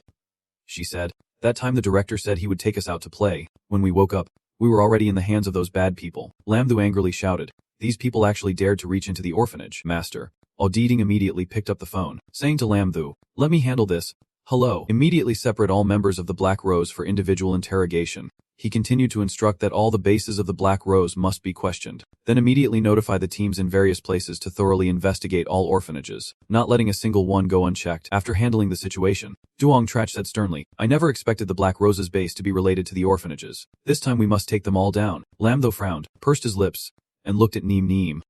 she said, that time the director said he would take us out to play. When we woke up, we were already in the hands of those bad people. Lamtho angrily shouted, these people actually dared to reach into the orphanage. Master. Odiding immediately picked up the phone, saying to Lamtho, let me handle this. Hello. Immediately separate all members of the Black Rose for individual interrogation. He continued to instruct that all the bases of the Black Rose must be questioned. Then immediately notify the teams in various places to thoroughly investigate all orphanages, not letting a single one go unchecked. After handling the situation, Duong Trach said sternly, I never expected the Black Rose's base to be related to the orphanages. This time we must take them all down. Lamtho frowned, pursed his lips, and looked at Neem Neem.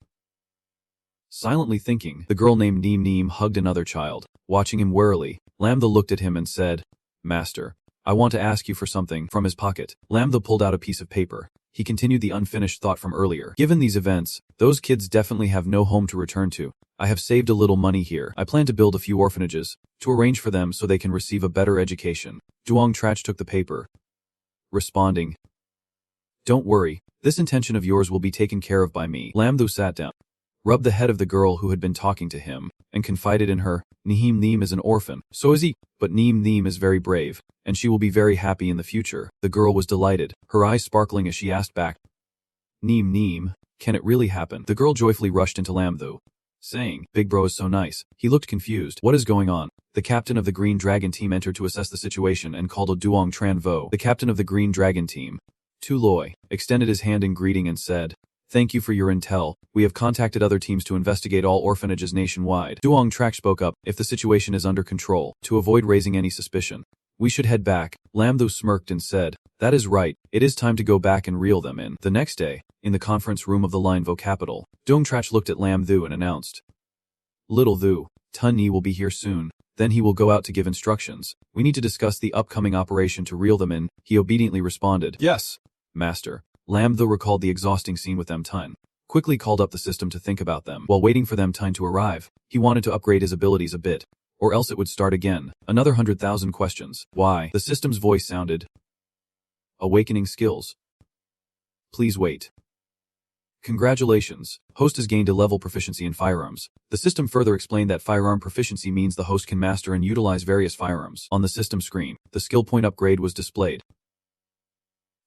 Silently thinking, the girl named Neem Neem hugged another child. Watching him warily, Lamtho looked at him and said, Master, I want to ask you for something. From his pocket, Lamtho pulled out a piece of paper. He continued the unfinished thought from earlier. Given these events, those kids definitely have no home to return to. I have saved a little money here. I plan to build a few orphanages, to arrange for them so they can receive a better education. Duong Trach took the paper, responding, don't worry, this intention of yours will be taken care of by me. Lamtho sat down, rubbed the head of the girl who had been talking to him, and confided in her, Neem Neem is an orphan. So is he, but Neem Neem is very brave, and she will be very happy in the future. The girl was delighted, her eyes sparkling as she asked back, Neem Neem, can it really happen? The girl joyfully rushed into Lamtho, saying, Big Bro is so nice. He looked confused. What is going on? The captain of the Green Dragon team entered to assess the situation and called a Duong Tran Vo. The captain of the Green Dragon team, Tu Loi, extended his hand in greeting and said, thank you for your intel. We have contacted other teams to investigate all orphanages nationwide. Duong Trach spoke up, if the situation is under control, to avoid raising any suspicion, we should head back. Lamtho smirked and said, that is right, it is time to go back and reel them in. The next day, in the conference room of the Line Vo capital, Duong Trach looked at Lamtho and announced, Little Thu, Tun Yi will be here soon. Then he will go out to give instructions. We need to discuss the upcoming operation to reel them in. He obediently responded, yes, Master. Lamtho recalled the exhausting scene with Tun, quickly called up the system to think about them. While waiting for Tun to arrive, he wanted to upgrade his abilities a bit, or else it would start again. Another 100,000 questions. Why? The system's voice sounded. Awakening skills. Please wait. Congratulations. Host has gained a level proficiency in firearms. The system further explained that firearm proficiency means the host can master and utilize various firearms. On the system screen, the skill point upgrade was displayed.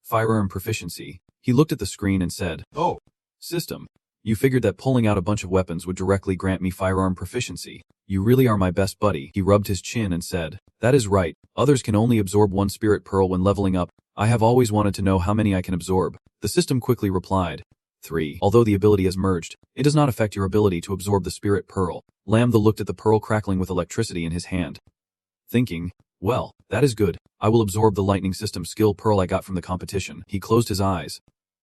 Firearm proficiency. He looked at the screen and said, oh, system. You figured that pulling out a bunch of weapons would directly grant me firearm proficiency. You really are my best buddy. He rubbed his chin and said, that is right. Others can only absorb one spirit pearl when leveling up. I have always wanted to know how many I can absorb. The system quickly replied, 3. Although the ability has merged, it does not affect your ability to absorb the spirit pearl. Lamtho looked at the pearl crackling with electricity in his hand, thinking, well, that is good. I will absorb the lightning system skill pearl I got from the competition. He closed his eyes,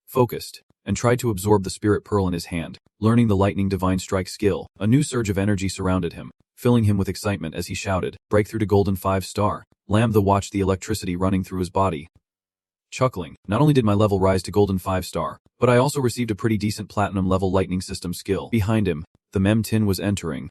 focused, and tried to absorb the spirit pearl in his hand. Learning the lightning divine strike skill, a new surge of energy surrounded him, filling him with excitement as he shouted, breakthrough to golden 5-star. Lamtho watched the electricity running through his body, chuckling. Not only did my level rise to golden 5-star, but I also received a pretty decent platinum level lightning system skill. Behind him, the Mem Tin was entering.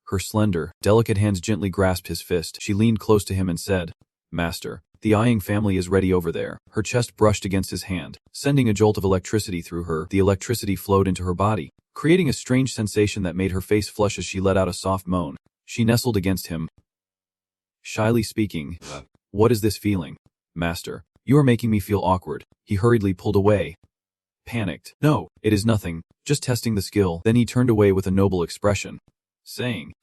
Her slender, delicate hands gently grasped his fist. She leaned close to him and said, Master, the Ying family is ready over there. Her chest brushed against his hand, sending a jolt of electricity through her. The electricity flowed into her body, creating a strange sensation that made her face flush as she let out a soft moan. She nestled against him, shyly speaking, what is this feeling? Master, You are making me feel awkward. He hurriedly pulled away. Panicked. No, it is nothing, just testing the skill. Then he turned away with a noble expression, saying,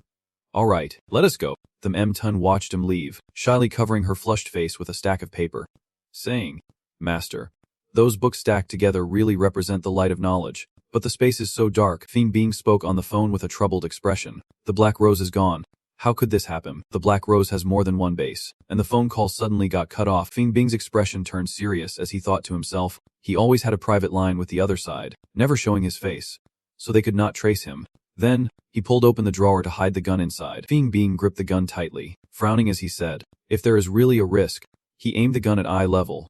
all right, let us go. The M-Tun watched him leave, shyly covering her flushed face with a stack of paper, saying, Master, those books stacked together really represent the light of knowledge, but the space is so dark. Feng Bing spoke on the phone with a troubled expression. The black rose is gone. How could this happen? The black rose has more than one base. And the phone call suddenly got cut off. Feng Bing's expression turned serious as he thought to himself, he always had a private line with the other side, never showing his face, so they could not trace him. Then, he pulled open the drawer to hide the gun inside. Feng Bing gripped the gun tightly, frowning as he said, if there is really a risk. He aimed the gun at eye level,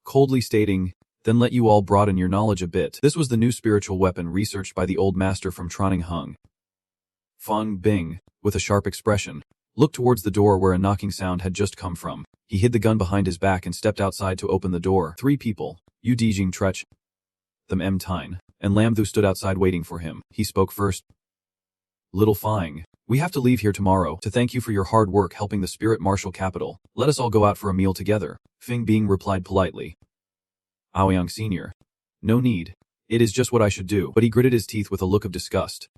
coldly stating, then let you all broaden your knowledge a bit. This was the new spiritual weapon researched by the old master from Troning Hung. Feng Bing, with a sharp expression, looked towards the door where a knocking sound had just come from. He hid the gun behind his back and stepped outside to open the door. 3 people, Yu Dijing Trech, the M-Tine, and Lam Thu stood outside waiting for him. He spoke first. Little Feng, we have to leave here tomorrow. To thank you for your hard work helping the spirit martial capital, let us all go out for a meal together. Feng Bing replied politely. Aoyang Sr. No need. It is just what I should do. But he gritted his teeth with a look of disgust,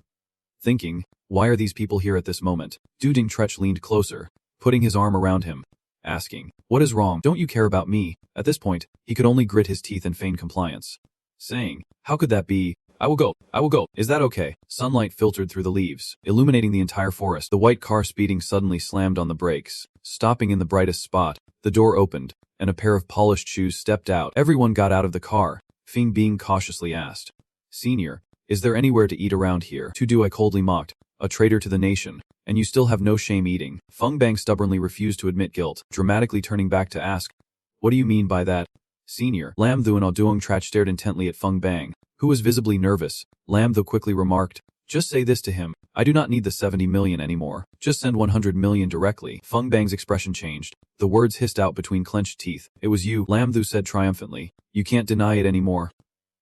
thinking, why are these people here at this moment? Duding Trech leaned closer, putting his arm around him, asking, what is wrong? Don't you care about me? At this point, he could only grit his teeth and feign compliance, saying, how could that be? I will go. Is that okay? Sunlight filtered through the leaves, illuminating the entire forest. The white car speeding suddenly slammed on the brakes, stopping in the brightest spot. The door opened, and a pair of polished shoes stepped out. Everyone got out of the car. Feng Bing cautiously asked, Senior, is there anywhere to eat around here? I coldly mocked, a traitor to the nation, and you still have no shame eating. Feng Bang stubbornly refused to admit guilt, dramatically turning back to ask, what do you mean by that? Senior, Lam Thu and Oduong Trach stared intently at Feng Bang, who was visibly nervous. Lam Thu quickly remarked, just say this to him, I do not need the 70 million anymore, just send 100 million directly. Feng Bang's expression changed, the words hissed out between clenched teeth. It was you, Lam Thu said triumphantly, you can't deny it anymore.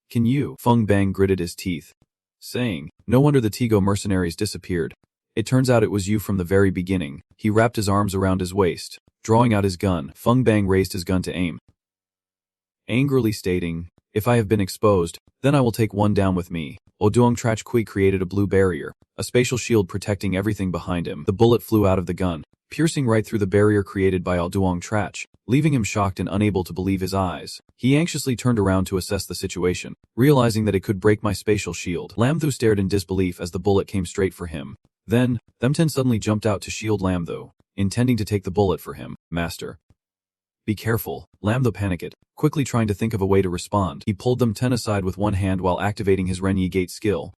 Can you? Feng Bang gritted his teeth, saying, no wonder the Tigo mercenaries disappeared. It turns out it was you from the very beginning. He wrapped his arms around his waist, drawing out his gun. Feng Bang raised his gun to aim, angrily stating, if I have been exposed, then I will take one down with me. Oduong Trach Kui created a blue barrier, a spatial shield protecting everything behind him. The bullet flew out of the gun, piercing right through the barrier created by Oduong Trach, leaving him shocked and unable to believe his eyes. He anxiously turned around to assess the situation, realizing that it could break my spatial shield. Lam Thu stared in disbelief as the bullet came straight for him. Then, them 10 suddenly jumped out to shield Lam Thu, intending to take the bullet for him. Master, be careful. Lam Thu panicked, quickly trying to think of a way to respond. He pulled them 10 aside with one hand while activating his Renyi Gate skill,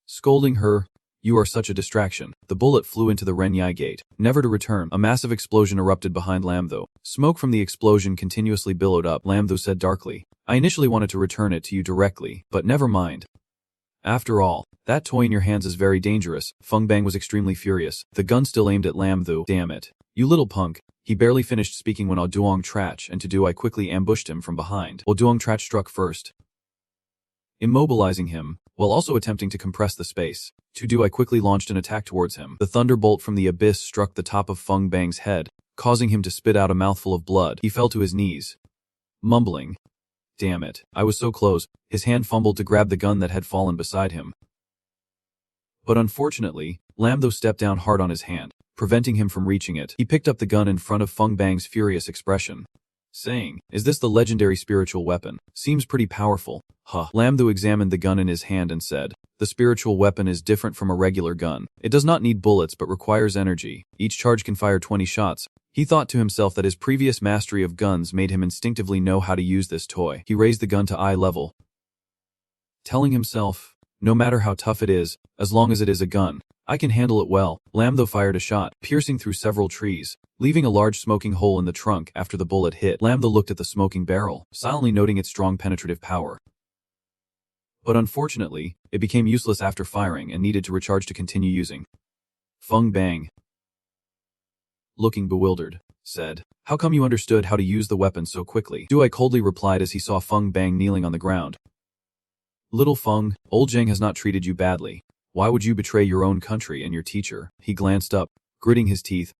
scolding her, you are such a distraction. The bullet flew into the Renyi Gate, never to return. A massive explosion erupted behind Lam Thu. Smoke from the explosion continuously billowed up. Lam Thu said darkly, I initially wanted to return it to you directly, but never mind. After all, that toy in your hands is very dangerous. Feng Bang was extremely furious, the gun still aimed at Lam Thu. Damn it. You little punk. He barely finished speaking when Oduong Trach and I quickly ambushed him from behind. Oduong Trach struck first, immobilizing him, while also attempting to compress the space. I quickly launched an attack towards him. The thunderbolt from the abyss struck the top of Feng Bang's head, causing him to spit out a mouthful of blood. He fell to his knees, mumbling, damn it, I was so close. His hand fumbled to grab the gun that had fallen beside him. But unfortunately, Lam Thu stepped down hard on his hand, preventing him from reaching it. He picked up the gun in front of Feng Bang's furious expression, saying, is this the legendary spiritual weapon? Seems pretty powerful. Huh. Lam Thu examined the gun in his hand and said, the spiritual weapon is different from a regular gun. It does not need bullets but requires energy. Each charge can fire 20 shots. He thought to himself that his previous mastery of guns made him instinctively know how to use this toy. He raised the gun to eye level, telling himself, no matter how tough it is, as long as it is a gun, I can handle it well. Lam Thu fired a shot, piercing through several trees, leaving a large smoking hole in the trunk after the bullet hit. Lam Thu looked at the smoking barrel, silently noting its strong penetrative power. But unfortunately, it became useless after firing and needed to recharge to continue using. Feng Bang, looking bewildered, said, how come you understood how to use the weapon so quickly? I coldly replied as he saw Feng Bang kneeling on the ground. Little Feng, old Zhang has not treated you badly. Why would you betray your own country and your teacher? He glanced up, gritting his teeth,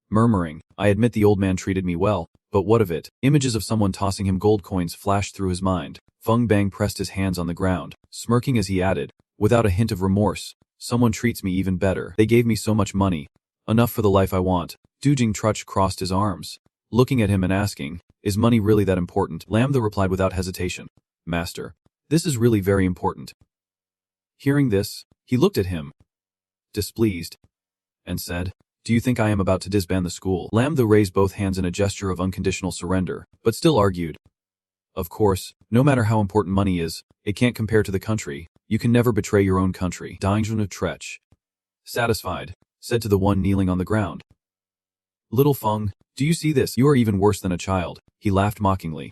murmuring, I admit the old man treated me well, But what of it? Images of someone tossing him gold coins flashed through his mind. Feng Bang pressed his hands on the ground, smirking as he added, without a hint of remorse, someone treats me even better. They gave me so much money. Enough for the life I want. Dujing Truch crossed his arms, looking at him and asking, is money really that important? Lam Tho replied without hesitation, Master, this is really very important. Hearing this, he looked at him, displeased, and said, do you think I am about to disband the school? Lam Tho raised both hands in a gesture of unconditional surrender, but still argued. Of course, no matter how important money is, it can't compare to the country. You can never betray your own country. Daingjun of Trech, satisfied, said to the one kneeling on the ground. Little Feng, do you see this? You are even worse than a child. He laughed mockingly.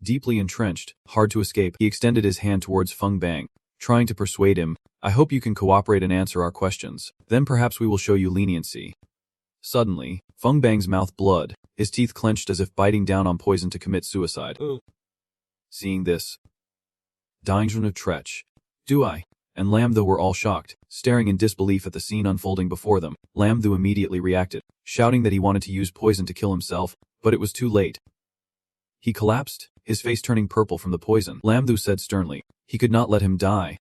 Deeply entrenched, hard to escape, he extended his hand towards Feng Bang, trying to persuade him, I hope you can cooperate and answer our questions. Then perhaps we will show you leniency. Suddenly, Feng Bang's mouth bled, his teeth clenched as if biting down on poison to commit suicide. Seeing this, Daingjun of Trech, do I? And Lam Tho were all shocked, staring in disbelief at the scene unfolding before them. Lam Tho immediately reacted, shouting that he wanted to use poison to kill himself, but it was too late. He collapsed, his face turning purple from the poison. Lam Tho said sternly, he could not let him die.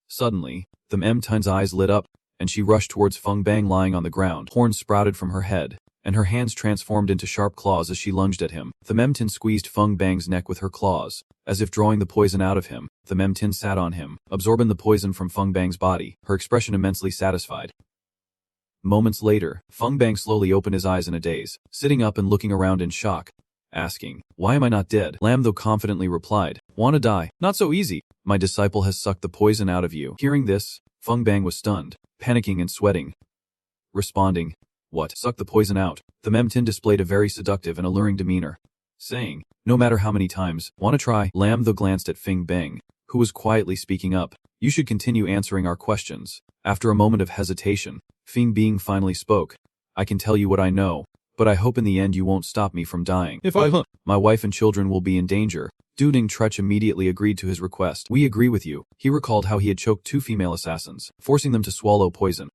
Suddenly, the Mtein's eyes lit up, and she rushed towards Feng Bang lying on the ground. Horns sprouted from her head, and her hands transformed into sharp claws as she lunged at him. The Memtin squeezed Feng Bang's neck with her claws, as if drawing the poison out of him. The Memtin sat on him, absorbing the poison from Feng Bang's body, her expression immensely satisfied. Moments later, Feng Bang slowly opened his eyes in a daze, sitting up and looking around in shock, asking, why am I not dead? Lam Tho confidently replied, wanna die? Not so easy. My disciple has sucked the poison out of you. Hearing this, Feng Bang was stunned, panicking and sweating. Responding, what? Suck the poison out? The Memtin displayed a very seductive and alluring demeanor, saying, no matter how many times, wanna try? Lam Tho glanced at Feng Bang, who was quietly speaking up, you should continue answering our questions. After a moment of hesitation, Feng Bang finally spoke, I can tell you what I know, but I hope in the end you won't stop me from dying. If my wife and children will be in danger. Dujing Truch immediately agreed to his request. We agree with you. He recalled how he had choked 2 female assassins, forcing them to swallow poison.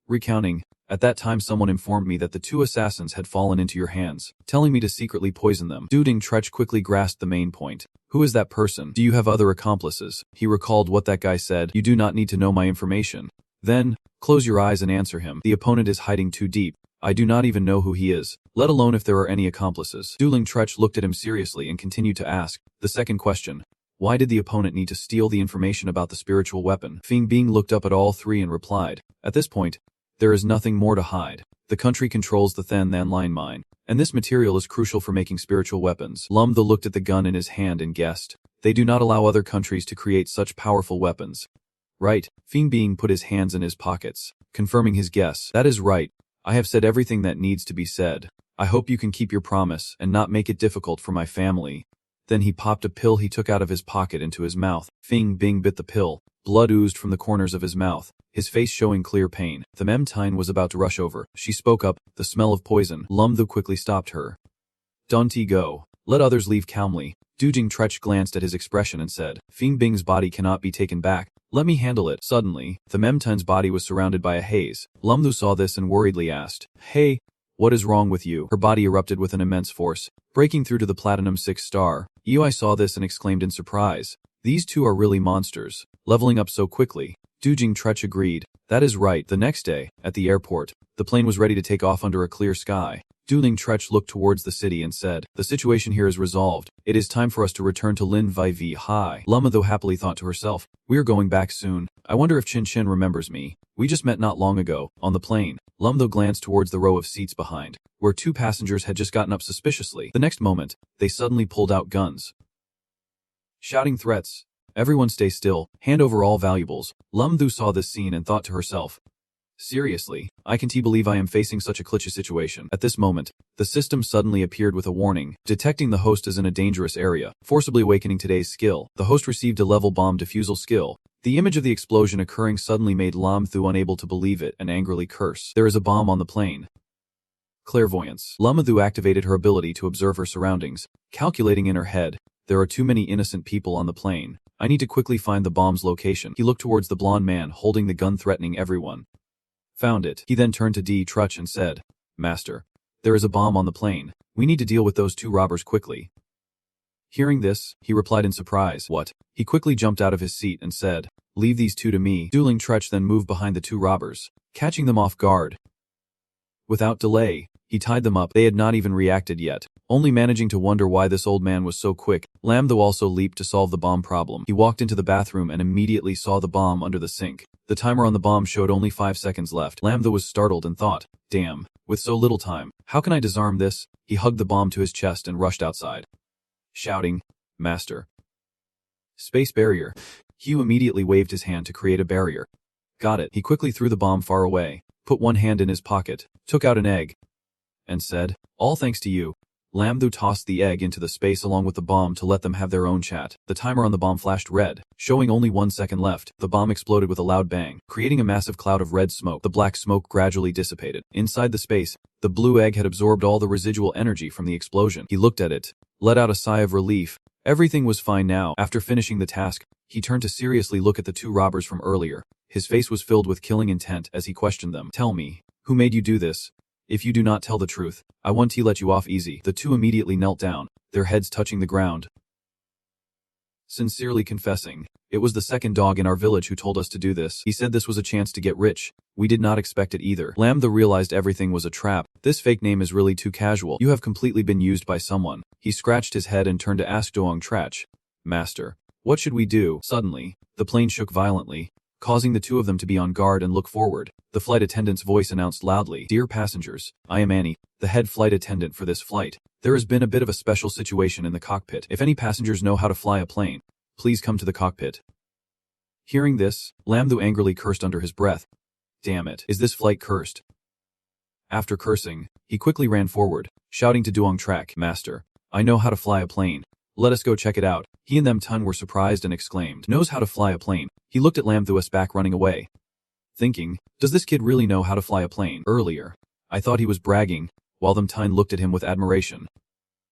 Recounting, at that time someone informed me that the 2 assassins had fallen into your hands, telling me to secretly poison them. Dujing Truch quickly grasped the main point. Who is that person? Do you have other accomplices? He recalled what that guy said. You do not need to know my information. Then, close your eyes and answer him. The opponent is hiding too deep. I do not even know who he is, let alone if there are any accomplices. Dujing Truch looked at him seriously and continued to ask, the second question, why did the opponent need to steal the information about the spiritual weapon? Feng Bing looked up at all 3 and replied, at this point, there is nothing more to hide. The country controls the Than Than Line mine, and this material is crucial for making spiritual weapons. Lam Tho looked at the gun in his hand and guessed, they do not allow other countries to create such powerful weapons. Right, Feng Bing put his hands in his pockets, confirming his guess. That is right. I have said everything that needs to be said. I hope you can keep your promise and not make it difficult for my family. Then he popped a pill he took out of his pocket into his mouth. Feng Bing bit the pill. Blood oozed from the corners of his mouth, his face showing clear pain. The Memtine was about to rush over. She spoke up, the smell of poison. Lam Tho quickly stopped her. Don't go. Let others leave calmly. Dujing Truch glanced at his expression and said, Feng Bing's body cannot be taken back. Let me handle it. Suddenly, the Memtine's body was surrounded by a haze. Lam Tho saw this and worriedly asked, hey, what is wrong with you? Her body erupted with an immense force, breaking through to the Platinum 6 star. Yui saw this and exclaimed in surprise, these 2 are really monsters, leveling up so quickly. Dujing Truch agreed, that is right. The next day, at the airport, the plane was ready to take off under a clear sky. Dujing Truch looked towards the city and said, the situation here is resolved. It is time for us to return to Lin Vai Vi Hai. Lam Tho happily thought to herself, we are going back soon. I wonder if Chin Chin remembers me. We just met not long ago, on the plane. Lam Tho glanced towards the row of seats behind, where 2 passengers had just gotten up suspiciously. The next moment, they suddenly pulled out guns, shouting threats. Everyone stay still, hand over all valuables. Lam Tho saw this scene and thought to herself, seriously, I can't believe I am facing such a clutchy situation. At this moment, the system suddenly appeared with a warning, detecting the host is in a dangerous area, forcibly awakening today's skill. The host received a level bomb defusal skill. The image of the explosion occurring suddenly made Lam Tho unable to believe it and angrily curse. There is a bomb on the plane. Clairvoyance. Lam Tho activated her ability to observe her surroundings, calculating in her head, there are too many innocent people on the plane. I need to quickly find the bomb's location. He looked towards the blonde man holding the gun threatening everyone. Found it. He then turned to D. Truch and said, Master, There is a bomb on the plane. We need to deal with those 2 robbers quickly. Hearing this, he replied in surprise. What? He quickly jumped out of his seat and said, leave these 2 to me. Dueling Tretch then moved behind the 2 robbers, catching them off guard. Without delay, he tied them up. They had not even reacted yet, only managing to wonder why this old man was so quick. Lambda also leaped to solve the bomb problem. He walked into the bathroom and immediately saw the bomb under the sink. The timer on the bomb showed only 5 seconds left. Lambda was startled and thought, damn, with so little time, how can I disarm this? He hugged the bomb to his chest and rushed outside, shouting, Master. Space barrier. Hugh immediately waved his hand to create a barrier. Got it. He quickly threw the bomb far away, put one hand in his pocket, took out an egg, and said, all thanks to you. Lambda tossed the egg into the space along with the bomb to let them have their own chat. The timer on the bomb flashed red, showing only 1 second left. The bomb exploded with a loud bang, creating a massive cloud of red smoke. The black smoke gradually dissipated. Inside the space, the blue egg had absorbed all the residual energy from the explosion. He looked at it, let out a sigh of relief. Everything was fine now. After finishing the task, he turned to seriously look at the 2 robbers from earlier. His face was filled with killing intent as he questioned them. Tell me, who made you do this? If you do not tell the truth, I won't let you off easy. The 2 immediately knelt down, their heads touching the ground, sincerely confessing, it was the 2nd dog in our village who told us to do this. He said this was a chance to get rich. We did not expect it either. Lambda realized everything was a trap. This fake name is really too casual. You have completely been used by someone. He scratched his head and turned to ask Doong Trach, Master, what should we do? Suddenly, the plane shook violently, causing the 2 of them to be on guard and look forward. The flight attendant's voice announced loudly, Dear passengers, I am Annie, the head flight attendant for this flight. There has been a bit of a special situation in the cockpit. If any passengers know how to fly a plane, please come to the cockpit. Hearing this, Lambda angrily cursed under his breath. Damn it, is this flight cursed? After cursing, he quickly ran forward, shouting to Doong Trach, Master, I know how to fly a plane. Let us go check it out. He and them Tun were surprised and exclaimed, knows how to fly a plane. He looked at Lambthu's back running away, thinking, does this kid really know how to fly a plane? Earlier, I thought he was bragging, while them Tun looked at him with admiration,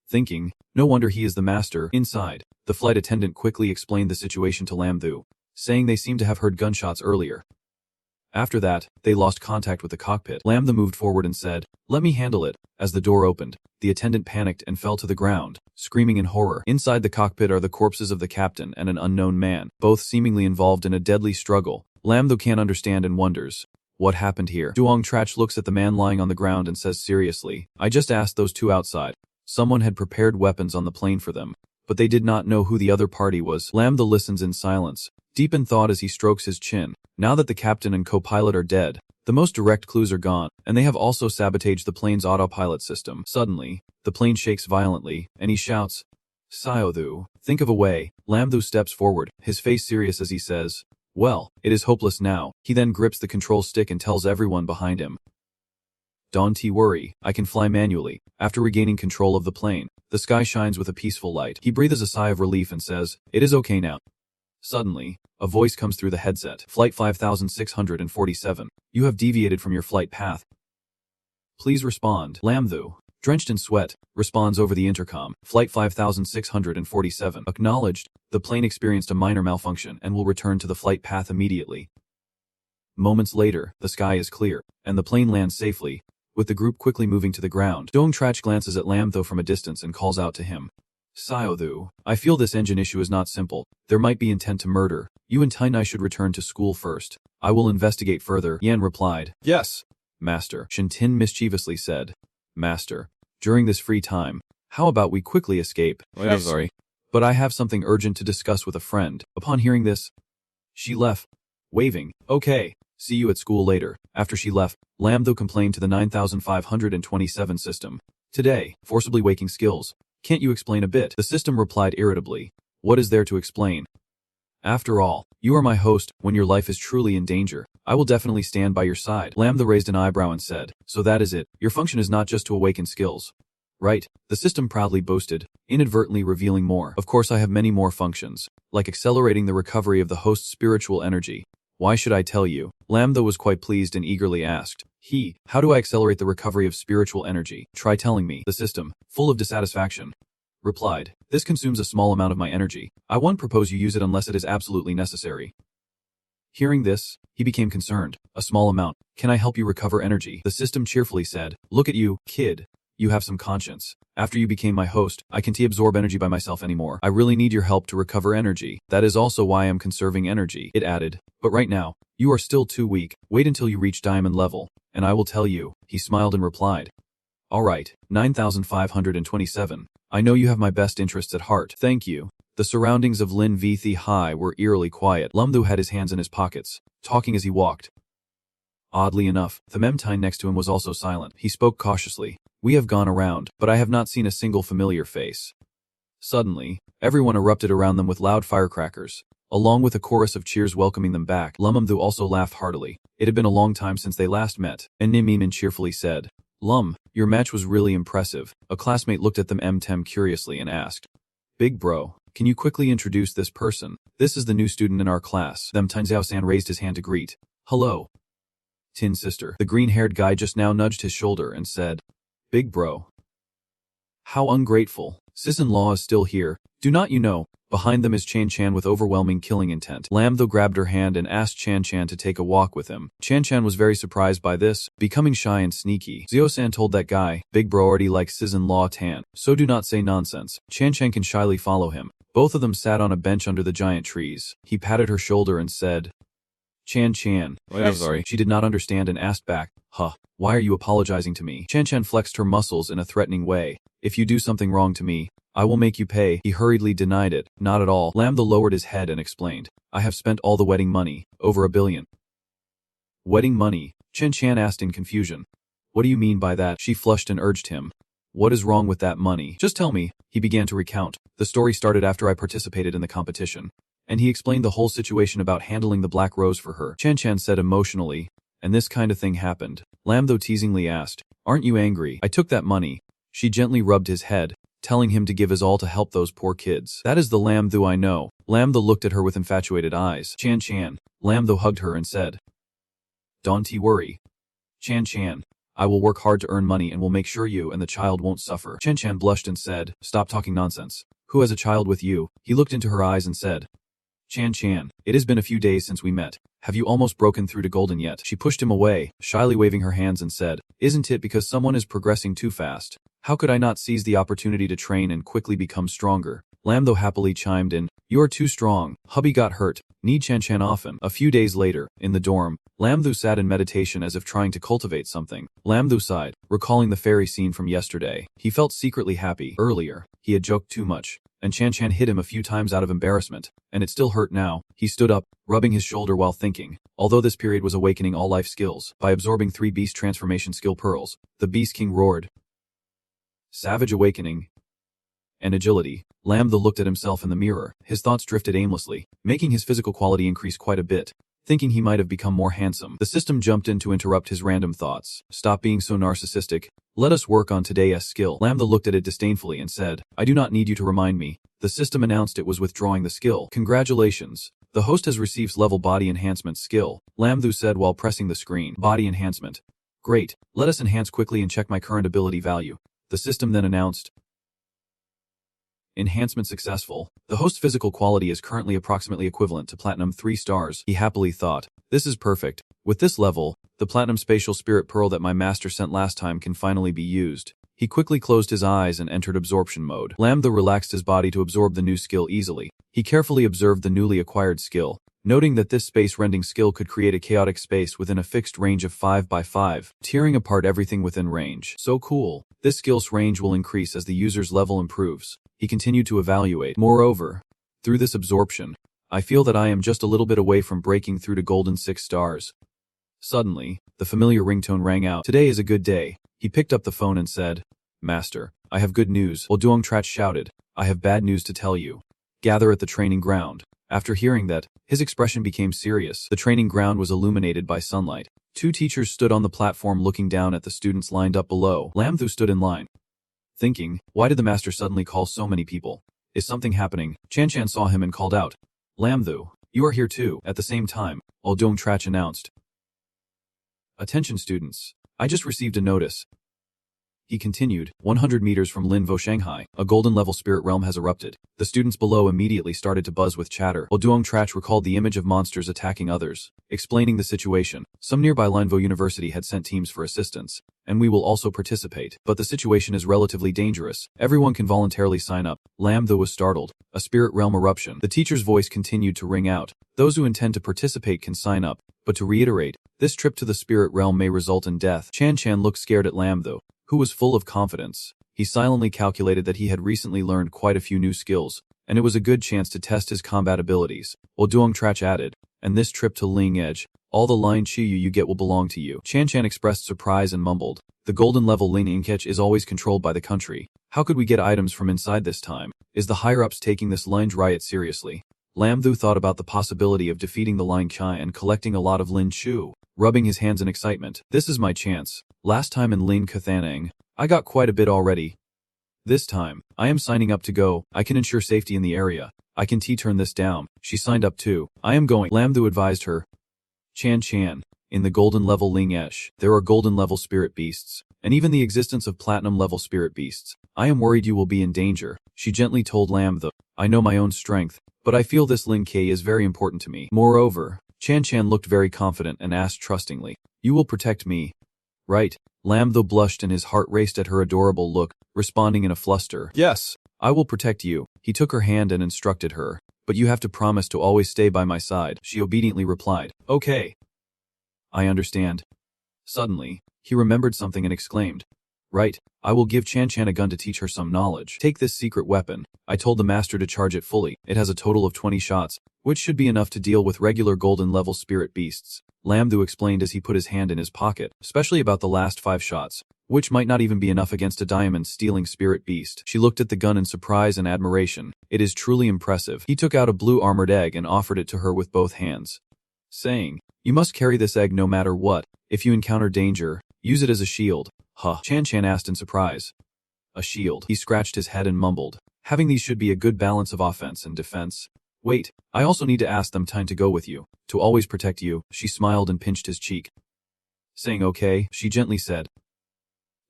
thinking, no wonder he is the master. Inside, the flight attendant quickly explained the situation to Lambthu, saying they seemed to have heard gunshots earlier. After that, they lost contact with the cockpit. Lambda moved forward and said, let me handle it. As the door opened, the attendant panicked and fell to the ground, screaming in horror. Inside the cockpit are the corpses of the captain and an unknown man, both seemingly involved in a deadly struggle. Lambda can't understand and wonders, what happened here? Doong Trach looks at the man lying on the ground and says seriously, I just asked those 2 outside. Someone had prepared weapons on the plane for them, but they did not know who the other party was. Lambda listens in silence, deep in thought as he strokes his chin. Now that the captain and co-pilot are dead, the most direct clues are gone, and they have also sabotaged the plane's autopilot system. Suddenly, the plane shakes violently, and he shouts, Sayothu, think of a way. Lambda steps forward, his face serious as he says, well, it is hopeless now. He then grips the control stick and tells everyone behind him, don't worry, I can fly manually. After regaining control of the plane, the sky shines with a peaceful light. He breathes a sigh of relief and says, it is okay now. Suddenly, a voice comes through the headset. Flight 5647. You have deviated from your flight path. Please respond. Lambthu, drenched in sweat, responds over the intercom. Flight 5647. Acknowledged. The plane experienced a minor malfunction and will return to the flight path immediately. Moments later, the sky is clear, and the plane lands safely, with the group quickly moving to the ground. Doong Trach glances at Lambthu from a distance and calls out to him, Sayothu, I feel this engine issue is not simple. There might be intent to murder. You and Tainai should return to school first. I will investigate further. Yan replied, yes, Master. Shintin mischievously said, Master, during this free time, how about we quickly escape? Wait, I'm sorry, but I have something urgent to discuss with a friend. Upon hearing this, she left, waving, okay, see you at school later. After she left, Lambthu complained to the 9527 system. Today, forcibly waking skills. Can't you explain a bit? The system replied irritably, what is there to explain? After all, you are my host. When your life is truly in danger, I will definitely stand by your side. Lambthu raised an eyebrow and said, so that is it. Your function is not just to awaken skills, right? The system proudly boasted, inadvertently revealing more. Of course I have many more functions, like accelerating the recovery of the host's spiritual energy. Why should I tell you? Lambthu was quite pleased and eagerly asked, how do I accelerate the recovery of spiritual energy? Try telling me. The system, full of dissatisfaction, replied, this consumes a small amount of my energy. I won't propose you use it unless it is absolutely necessary. Hearing this, he became concerned. A small amount. Can I help you recover energy? The system cheerfully said, look at you, kid. You have some conscience. After you became my host, I can't absorb energy by myself anymore. I really need your help to recover energy. That is also why I'm conserving energy, it added. But right now, you are still too weak. Wait until you reach diamond level, and I will tell you. He smiled and replied. Alright, 9527. I know you have my best interests at heart. Thank you. The surroundings of Lin Vithi High were eerily quiet. Lumdu had his hands in his pockets, talking as he walked. Oddly enough, the Memtine next to him was also silent. He spoke cautiously. We have gone around, but I have not seen a single familiar face. Suddenly, everyone erupted around them with loud firecrackers, along with a chorus of cheers welcoming them back. Lumumdu also laughed heartily. It had been a long time since they last met, and Nimiman cheerfully said, Lum, your match was really impressive. A classmate looked at them Tem curiously and asked, Big bro, can you quickly introduce this person? This is the new student in our class. Them Xiao-san raised his hand to greet. Hello. Tin sister. The green-haired guy just now nudged his shoulder and said, Big bro. How ungrateful. Sis-in-law is still here. Do not you know? Behind them is Chan-chan with overwhelming killing intent. Lam though grabbed her hand and asked Chan-chan to take a walk with him. Chan-chan was very surprised by this, becoming shy and sneaky. Zio-san told that guy, Big bro already likes sis-in-law Tan, so do not say nonsense. Chan-chan can shyly follow him. Both of them sat on a bench under the giant trees. He patted her shoulder and said, Chan-chan. I'm sorry. She did not understand and asked back, why are you apologizing to me? Chan-chan flexed her muscles in a threatening way. If you do something wrong to me, I will make you pay. He hurriedly denied it. Not at all. Lam lowered his head and explained, I have spent all the wedding money, over 1 billion. Wedding money? Chan-chan asked in confusion. What do you mean by that? She flushed and urged him. What is wrong with that money? Just tell me. He began to recount. The story started after I participated in the competition. And he explained the whole situation about handling the black rose for her. Chan-chan said emotionally, and this kind of thing happened. Lam though teasingly asked, Aren't you angry? I took that money. She gently rubbed his head, telling him to give his all to help those poor kids. That is the Lam though I know. Lam though looked at her with infatuated eyes. Chan-chan. Lam though hugged her and said, Don't worry. Chan-chan. I will work hard to earn money and will make sure you and the child won't suffer. Chan-chan blushed and said, Stop talking nonsense. Who has a child with you? He looked into her eyes and said, Chan-chan, it has been a few days since we met. Have you almost broken through to golden yet? She pushed him away, shyly waving her hands and said, Isn't it because someone is progressing too fast? How could I not seize the opportunity to train and quickly become stronger? Lam though happily chimed in, You are too strong. Hubby got hurt. Need Chan-chan often. A few days later, in the dorm, Lam Thu sat in meditation as if trying to cultivate something. Lam Thu sighed, recalling the fairy scene from yesterday. He felt secretly happy. Earlier, he had joked too much, and Chan-chan hit him a few times out of embarrassment, and it still hurt now. He stood up, rubbing his shoulder while thinking. Although this period was awakening all life skills, by absorbing 3 beast transformation skill pearls, the Beast King roared. Savage awakening and agility. Lam Thu looked at himself in the mirror. His thoughts drifted aimlessly, making his physical quality increase quite a bit. Thinking he might have become more handsome, the system jumped in to interrupt his random thoughts. Stop being so narcissistic. Let us work on today's skill. Lam Thu looked at it disdainfully and said, I do not need you to remind me. The system announced it was withdrawing the skill. Congratulations. The host has received level body enhancement skill. Lam Thu said while pressing the screen. Body enhancement. Great. Let us enhance quickly and check my current ability value. The system then announced, Enhancement successful. The host's physical quality is currently approximately equivalent to Platinum 3 stars. He happily thought, this is perfect. With this level, the Platinum Spatial Spirit Pearl that my master sent last time can finally be used. He quickly closed his eyes and entered absorption mode. Lam Thu relaxed his body to absorb the new skill easily. He carefully observed the newly acquired skill, noting that this space-rending skill could create a chaotic space within a fixed range of 5 by 5, tearing apart everything within range. So cool. This skill's range will increase as the user's level improves. He continued to evaluate. Moreover, through this absorption, I feel that I am just a little bit away from breaking through to golden 6 stars. Suddenly, the familiar ringtone rang out. Today is a good day. He picked up the phone and said, Master, I have good news. While Duong Trat shouted, I have bad news to tell you. Gather at the training ground. After hearing that, his expression became serious. The training ground was illuminated by sunlight. 2 teachers stood on the platform looking down at the students lined up below. Lam Thu stood in line, thinking, why did the master suddenly call so many people? Is something happening? Chan-chan saw him and called out, Lam Thu, you are here too. At the same time, Dong Trach announced, Attention students, I just received a notice. He continued, 100 meters from Linvo, Shanghai, a golden-level spirit realm has erupted. The students below immediately started to buzz with chatter, while Duong Trach recalled the image of monsters attacking others. Explaining the situation, some nearby Linvo University had sent teams for assistance, and we will also participate. But the situation is relatively dangerous. Everyone can voluntarily sign up. Lam-Tho was startled. A spirit realm eruption. The teacher's voice continued to ring out. Those who intend to participate can sign up, but to reiterate, this trip to the spirit realm may result in death. Chan looked scared at Lam-Tho, who was full of confidence. He silently calculated that he had recently learned quite a few new skills, and it was a good chance to test his combat abilities. While Duong Trach added, and this trip to Ling Edge, all the line Chiyu you get will belong to you. Chan expressed surprise and mumbled, the golden level Ling Inkech is always controlled by the country. How could we get items from inside this time? Is the higher-ups taking this Linge riot seriously? Lam-Tho thought about the possibility of defeating the Line Chai and collecting a lot of Lin Chu, rubbing his hands in excitement. This is my chance. Last time in Lin Kathanang, I got quite a bit already. This time, I am signing up to go. I can ensure safety in the area. I can turn this down. She signed up too. I am going. Lam-Tho advised her. Chan, in the golden level Ling Esh, there are golden level spirit beasts, and even the existence of platinum level spirit beasts. I am worried you will be in danger. She gently told Lam-Tho. I know my own strength, but I feel this Lin K is very important to me. Moreover, Chan looked very confident and asked trustingly, you will protect me, right? Lam-Tho blushed and his heart raced at her adorable look, responding in a fluster. Yes, I will protect you. He took her hand and instructed her, but you have to promise to always stay by my side. She obediently replied, okay. I understand. Suddenly, he remembered something and exclaimed, right, I will give Chan a gun to teach her some knowledge. Take this secret weapon. I told the master to charge it fully. It has a total of 20 shots, which should be enough to deal with regular golden level spirit beasts. Lam-Tho explained as he put his hand in his pocket, especially about the last 5 shots, which might not even be enough against a diamond-stealing spirit beast. She looked at the gun in surprise and admiration. It is truly impressive. He took out a blue armored egg and offered it to her with both hands, saying, you must carry this egg no matter what. If you encounter danger, use it as a shield. Huh? Chan asked in surprise. A shield. He scratched his head and mumbled, having these should be a good balance of offense and defense. Wait, I also need to ask them time to go with you, to always protect you. She smiled and pinched his cheek. Saying okay, she gently said,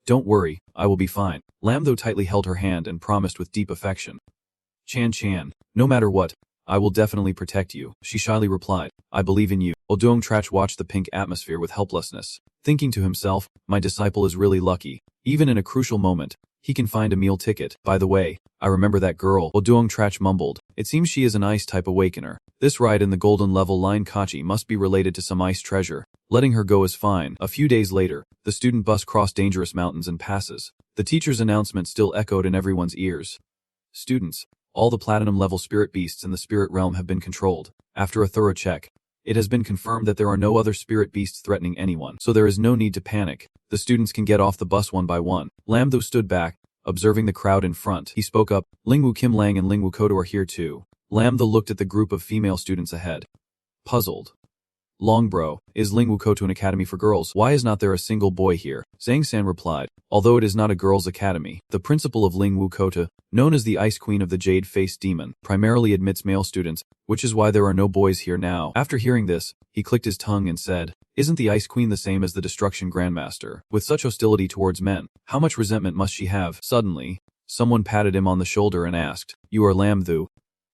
don't worry, I will be fine. Lam-Tho tightly held her hand and promised with deep affection. Chan, no matter what, I will definitely protect you, she shyly replied. I believe in you. Duong Trach watched the pink atmosphere with helplessness, thinking to himself, my disciple is really lucky. Even in a crucial moment, he can find a meal ticket. By the way, I remember that girl. Duong Trach mumbled, it seems she is an ice-type awakener. This ride in the golden level line Kachi must be related to some ice treasure. Letting her go is fine. A few days later, the student bus crossed dangerous mountains and passes. The teacher's announcement still echoed in everyone's ears. Students, all the platinum level spirit beasts in the spirit realm have been controlled. After a thorough check, it has been confirmed that there are no other spirit beasts threatening anyone, so there is no need to panic. The students can get off the bus one by one. Lam-Tho stood back, observing the crowd in front. He spoke up, Lingwu Kim Lang and Lingwu Koto are here too. Lam-Tho looked at the group of female students ahead. Puzzled. Long bro, is Lingwu Koto an academy for girls? Why is not there a single boy here? Zhang San replied, although it is not a girls' academy, the principal of Lingwu Koto, known as the Ice Queen of the Jade-Faced Demon, primarily admits male students, which is why there are no boys here now. After hearing this, he clicked his tongue and said, isn't the Ice Queen the same as the Destruction Grandmaster? With such hostility towards men, how much resentment must she have? Suddenly, someone patted him on the shoulder and asked, you are Lam-Tho?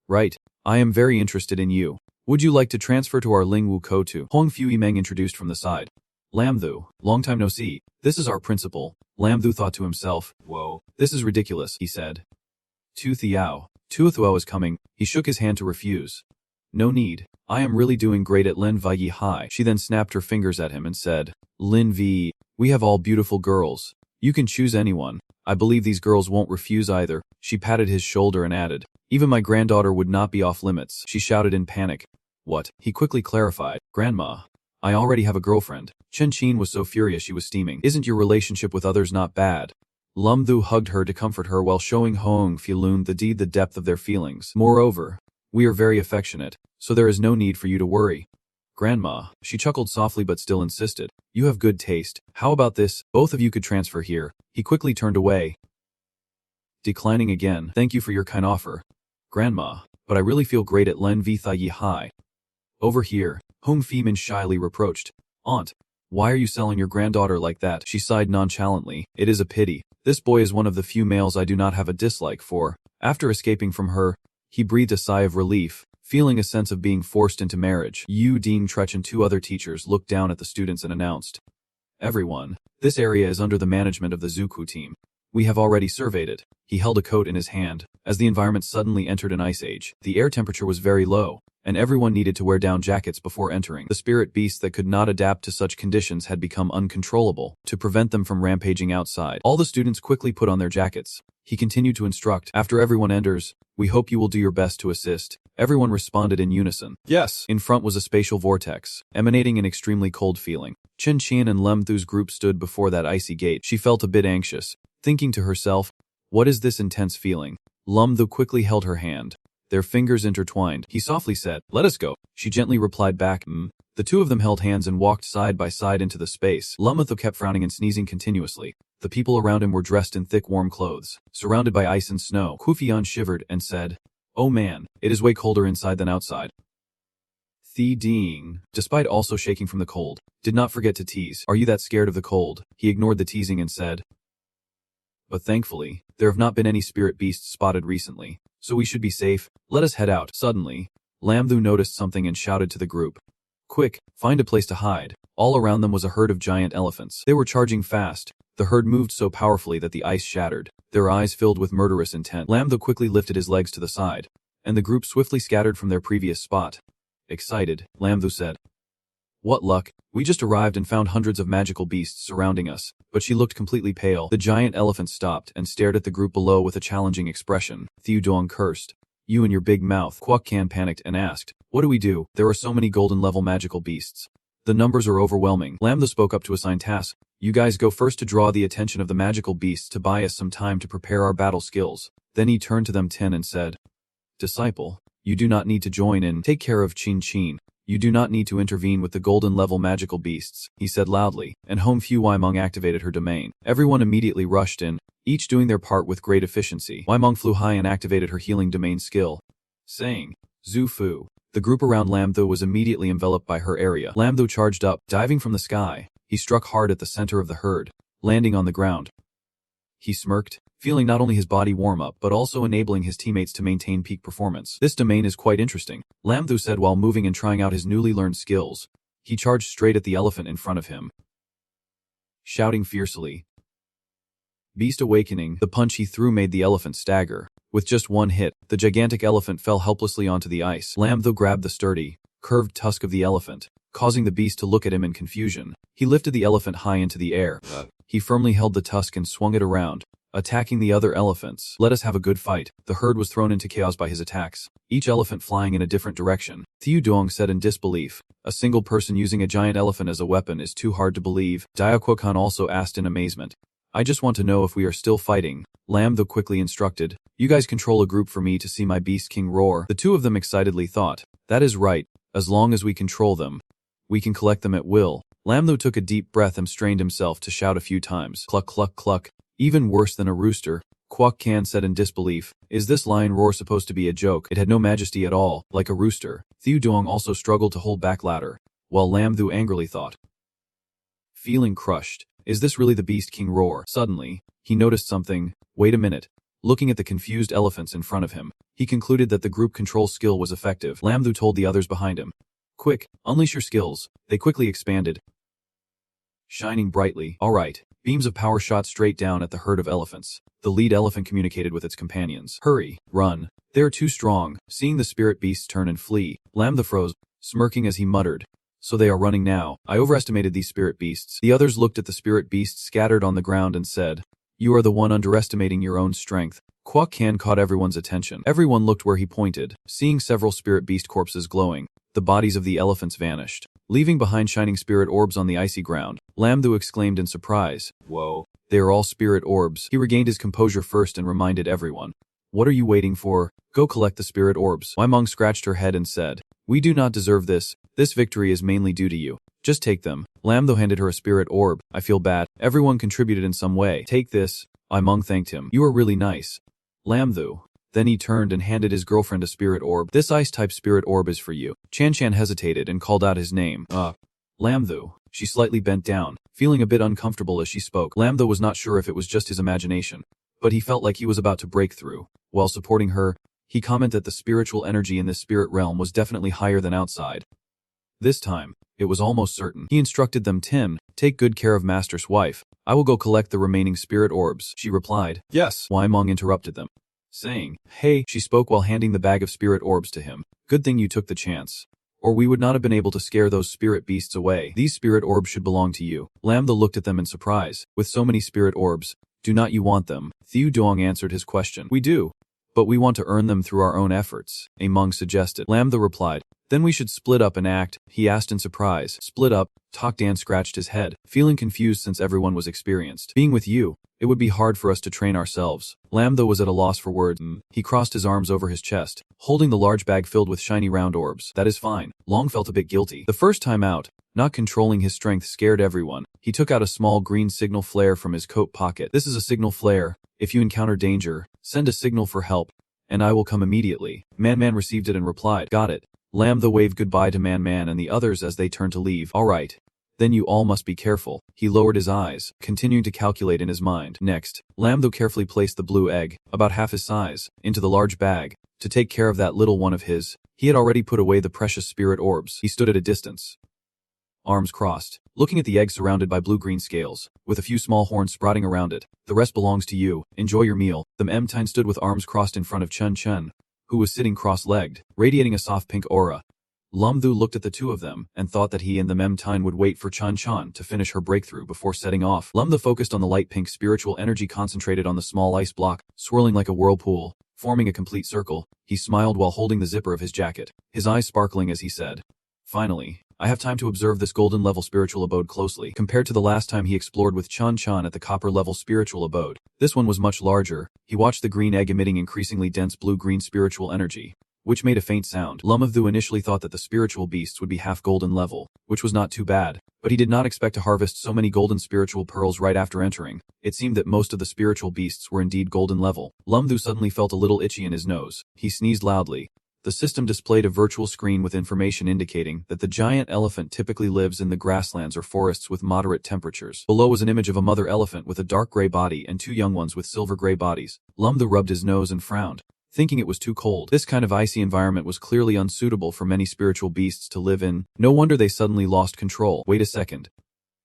Right, I am very interested in you. Would you like to transfer to our Lingwu Kotu? Hong Fui Meng introduced from the side. Lam-Tho, long time no see. This is our principal. Lam-Tho thought to himself, whoa, this is ridiculous, he said. Tu Thiao. Tu Thuo is coming. He shook his hand to refuse. No need. I am really doing great at Lin Vi High. She then snapped her fingers at him and said, Lin Vi, we have all beautiful girls. You can choose anyone. I believe these girls won't refuse either. She patted his shoulder and added, even my granddaughter would not be off limits. She shouted in panic. What? He quickly clarified. Grandma, I already have a girlfriend. Chen Qin was so furious she was steaming. Isn't your relationship with others not bad? Lam-Tho hugged her to comfort her while showing Hong Filun the depth of their feelings. Moreover, we are very affectionate, so there is no need for you to worry. Grandma, she chuckled softly but still insisted. You have good taste. How about this? Both of you could transfer here. He quickly turned away. Declining again. Thank you for your kind offer. Grandma, but I really feel great at Len Vi Thai Yi High. Over here, Hong Feeman shyly reproached. Aunt, Why are you selling your granddaughter like that? She sighed nonchalantly. It is a pity. This boy is one of the few males I do not have a dislike for. After escaping from her, he breathed a sigh of relief, feeling a sense of being forced into marriage. Dean Tretch and 2 other teachers looked down at the students and announced, "Everyone, this area is under the management of the Zuku team. We have already surveyed it." He held a coat in his hand. As the environment suddenly entered an ice age, the air temperature was very low, and everyone needed to wear down jackets before entering. The spirit beasts that could not adapt to such conditions had become uncontrollable. To prevent them from rampaging outside, all the students quickly put on their jackets. He continued to instruct, "After everyone enters, we hope you will do your best to assist." Everyone responded in unison. Yes. In front was a spatial vortex, emanating an extremely cold feeling. Chen Qian and Lem Thu's group stood before that icy gate. She felt a bit anxious, thinking to herself, "What is this intense feeling?" Lem Thu quickly held her hand. Their fingers intertwined. He softly said, "Let us go." She gently replied back, The 2 of them held hands and walked side by side into the space. Lem Thu kept frowning and sneezing continuously. The people around him were dressed in thick warm clothes, surrounded by ice and snow. Kufian shivered and said, "Oh man, it is way colder inside than outside." Thi Ding, despite also shaking from the cold, did not forget to tease. "Are you that scared of the cold?" He ignored the teasing and said, "But thankfully, there have not been any spirit beasts spotted recently, so we should be safe. Let us head out." Suddenly, Lam Thu noticed something and shouted to the group, "Quick, find a place to hide." All around them was a herd of giant elephants. They were charging fast. The herd moved so powerfully that the ice shattered, their eyes filled with murderous intent. Lam Thu quickly lifted his legs to the side, and the group swiftly scattered from their previous spot. Excited, Lam Thu said, "What luck, we just arrived and found hundreds of magical beasts surrounding us." But she looked completely pale. The giant elephant stopped and stared at the group below with a challenging expression. Thiu Dong cursed. "You and your big mouth." Kwok Kan panicked and asked, "What do we do? There are so many golden level magical beasts. The numbers are overwhelming." Lam Thu spoke up to assign tasks. "You guys go first to draw the attention of the magical beasts to buy us some time to prepare our battle skills." Then he turned to them 10 and said, "Disciple, you do not need to join in. Take care of Chin Chin. You do not need to intervene with the golden level magical beasts," he said loudly, and Home Fu Waimong activated her domain. Everyone immediately rushed in, each doing their part with great efficiency. Waimong flew high and activated her healing domain skill, saying, "Zhu Fu." The group around Lam Thu was immediately enveloped by her area. Lam Thu charged up, diving from the sky. He struck hard at the center of the herd, landing on the ground. He smirked, feeling not only his body warm up but also enabling his teammates to maintain peak performance. "This domain is quite interesting," Lam Thu said while moving and trying out his newly learned skills. He charged straight at the elephant in front of him, shouting fiercely. Beast awakening. The punch he threw made the elephant stagger. With just one hit, the gigantic elephant fell helplessly onto the ice. Lam Thu grabbed the sturdy, curved tusk of the elephant, causing the beast to look at him in confusion. He lifted the elephant high into the air. He firmly held the tusk and swung it around, attacking the other elephants. "Let us have a good fight." The herd was thrown into chaos by his attacks, each elephant flying in a different direction. Thiu Dong said in disbelief, "A single person using a giant elephant as a weapon is too hard to believe." Diaquo Khan also asked in amazement, "I just want to know if we are still fighting." Lam Thu quickly instructed, "You guys control a group for me to see my Beast King roar." The 2 of them excitedly thought, "That is right, as long as we control them, we can collect them at will." Lam Thu took a deep breath and strained himself to shout a few times. Cluck cluck cluck. "Even worse than a rooster," Kwok Kan said in disbelief. "Is this lion roar supposed to be a joke?" It had no majesty at all, like a rooster. Thiu Dong also struggled to hold back laughter, while Lam Thu angrily thought, feeling crushed, "Is this really the Beast King roar?" Suddenly, he noticed something. Wait a minute. Looking at the confused elephants in front of him, he concluded that the group control skill was effective. Lam Thu told the others behind him, "Quick, unleash your skills." They quickly expanded, shining brightly. "All right." Beams of power shot straight down at the herd of elephants. The lead elephant communicated with its companions. "Hurry, run. They are too strong." Seeing the spirit beasts turn and flee, Lam Thu froze, smirking as he muttered, "So they are running now. I overestimated these spirit beasts." The others looked at the spirit beasts scattered on the ground and said, "You are the one underestimating your own strength." Kwok Kan caught everyone's attention. Everyone looked where he pointed, seeing several spirit beast corpses glowing. The bodies of the elephants vanished, leaving behind shining spirit orbs on the icy ground. Lam Thu exclaimed in surprise, "Whoa, they are all spirit orbs." He regained his composure first and reminded everyone, "What are you waiting for? Go collect the spirit orbs." Waimong scratched her head and said, "We do not deserve this. This victory is mainly due to you. Just take them." Lam Thu handed her a spirit orb. "I feel bad. Everyone contributed in some way. Take this." Waimong thanked him. "You are really nice, Lam Thu." Then he turned and handed his girlfriend a spirit orb. "This ice-type spirit orb is for you." Chan Chan hesitated and called out his name. Lam Thu." She slightly bent down, feeling a bit uncomfortable as she spoke. Lam though was not sure if it was just his imagination, but he felt like he was about to break through. While supporting her, he commented that the spiritual energy in this spirit realm was definitely higher than outside. This time, it was almost certain. He instructed them, Tim, take good care of Master's wife. I will go collect the remaining spirit orbs. She replied, yes. Waimong interrupted them, saying, hey, she spoke while handing the bag of spirit orbs to him. Good thing you took the chance, or we would not have been able to scare those spirit beasts away. These spirit orbs should belong to you. Lam the looked at them in surprise. With so many spirit orbs, do not you want them? Thieu Duong answered his question. We do, but we want to earn them through our own efforts, a monk suggested. Lam the replied, then we should split up and act, he asked in surprise. Split up? Tok Dan scratched his head, feeling confused since everyone was experienced. Being with you, it would be hard for us to train ourselves. Lam though was at a loss for words. He crossed his arms over his chest, holding the large bag filled with shiny round orbs. That is fine. Long felt a bit guilty. The first time out, not controlling his strength scared everyone. He took out a small green signal flare from his coat pocket. This is a signal flare. If you encounter danger, send a signal for help, and I will come immediately. Man received it and replied, got it. Lam the waved goodbye to Man and the others as they turned to leave. All right. Then you all must be careful. He lowered his eyes, continuing to calculate in his mind. Next, Lam though carefully placed the blue egg, about half his size, into the large bag. To take care of that little one of his, he had already put away the precious spirit orbs. He stood at a distance, arms crossed, looking at the egg surrounded by blue-green scales, with a few small horns sprouting around it. The rest belongs to you. Enjoy your meal. The Memtine stood with arms crossed in front of Chen, who was sitting cross-legged, radiating a soft pink aura. Lam Thu looked at the two of them and thought that he and the Memtine would wait for Chan to finish her breakthrough before setting off. Lam Thu focused on the light pink spiritual energy concentrated on the small ice block, swirling like a whirlpool, forming a complete circle. He smiled while holding the zipper of his jacket, his eyes sparkling as he said, finally, I have time to observe this golden level spiritual abode closely. Compared to the last time he explored with Chan at the copper level spiritual abode, this one was much larger. He watched the green egg emitting increasingly dense blue-green spiritual energy, which made a faint sound. Lam Thu initially thought that the spiritual beasts would be half golden level, which was not too bad, but he did not expect to harvest so many golden spiritual pearls right after entering. It seemed that most of the spiritual beasts were indeed golden level. Lam Thu suddenly felt a little itchy in his nose. He sneezed loudly. The system displayed a virtual screen with information indicating that the giant elephant typically lives in the grasslands or forests with moderate temperatures. Below was an image of a mother elephant with a dark gray body and two young ones with silver gray bodies. Lam Thu rubbed his nose and frowned, thinking it was too cold. This kind of icy environment was clearly unsuitable for many spiritual beasts to live in. No wonder they suddenly lost control. Wait a second.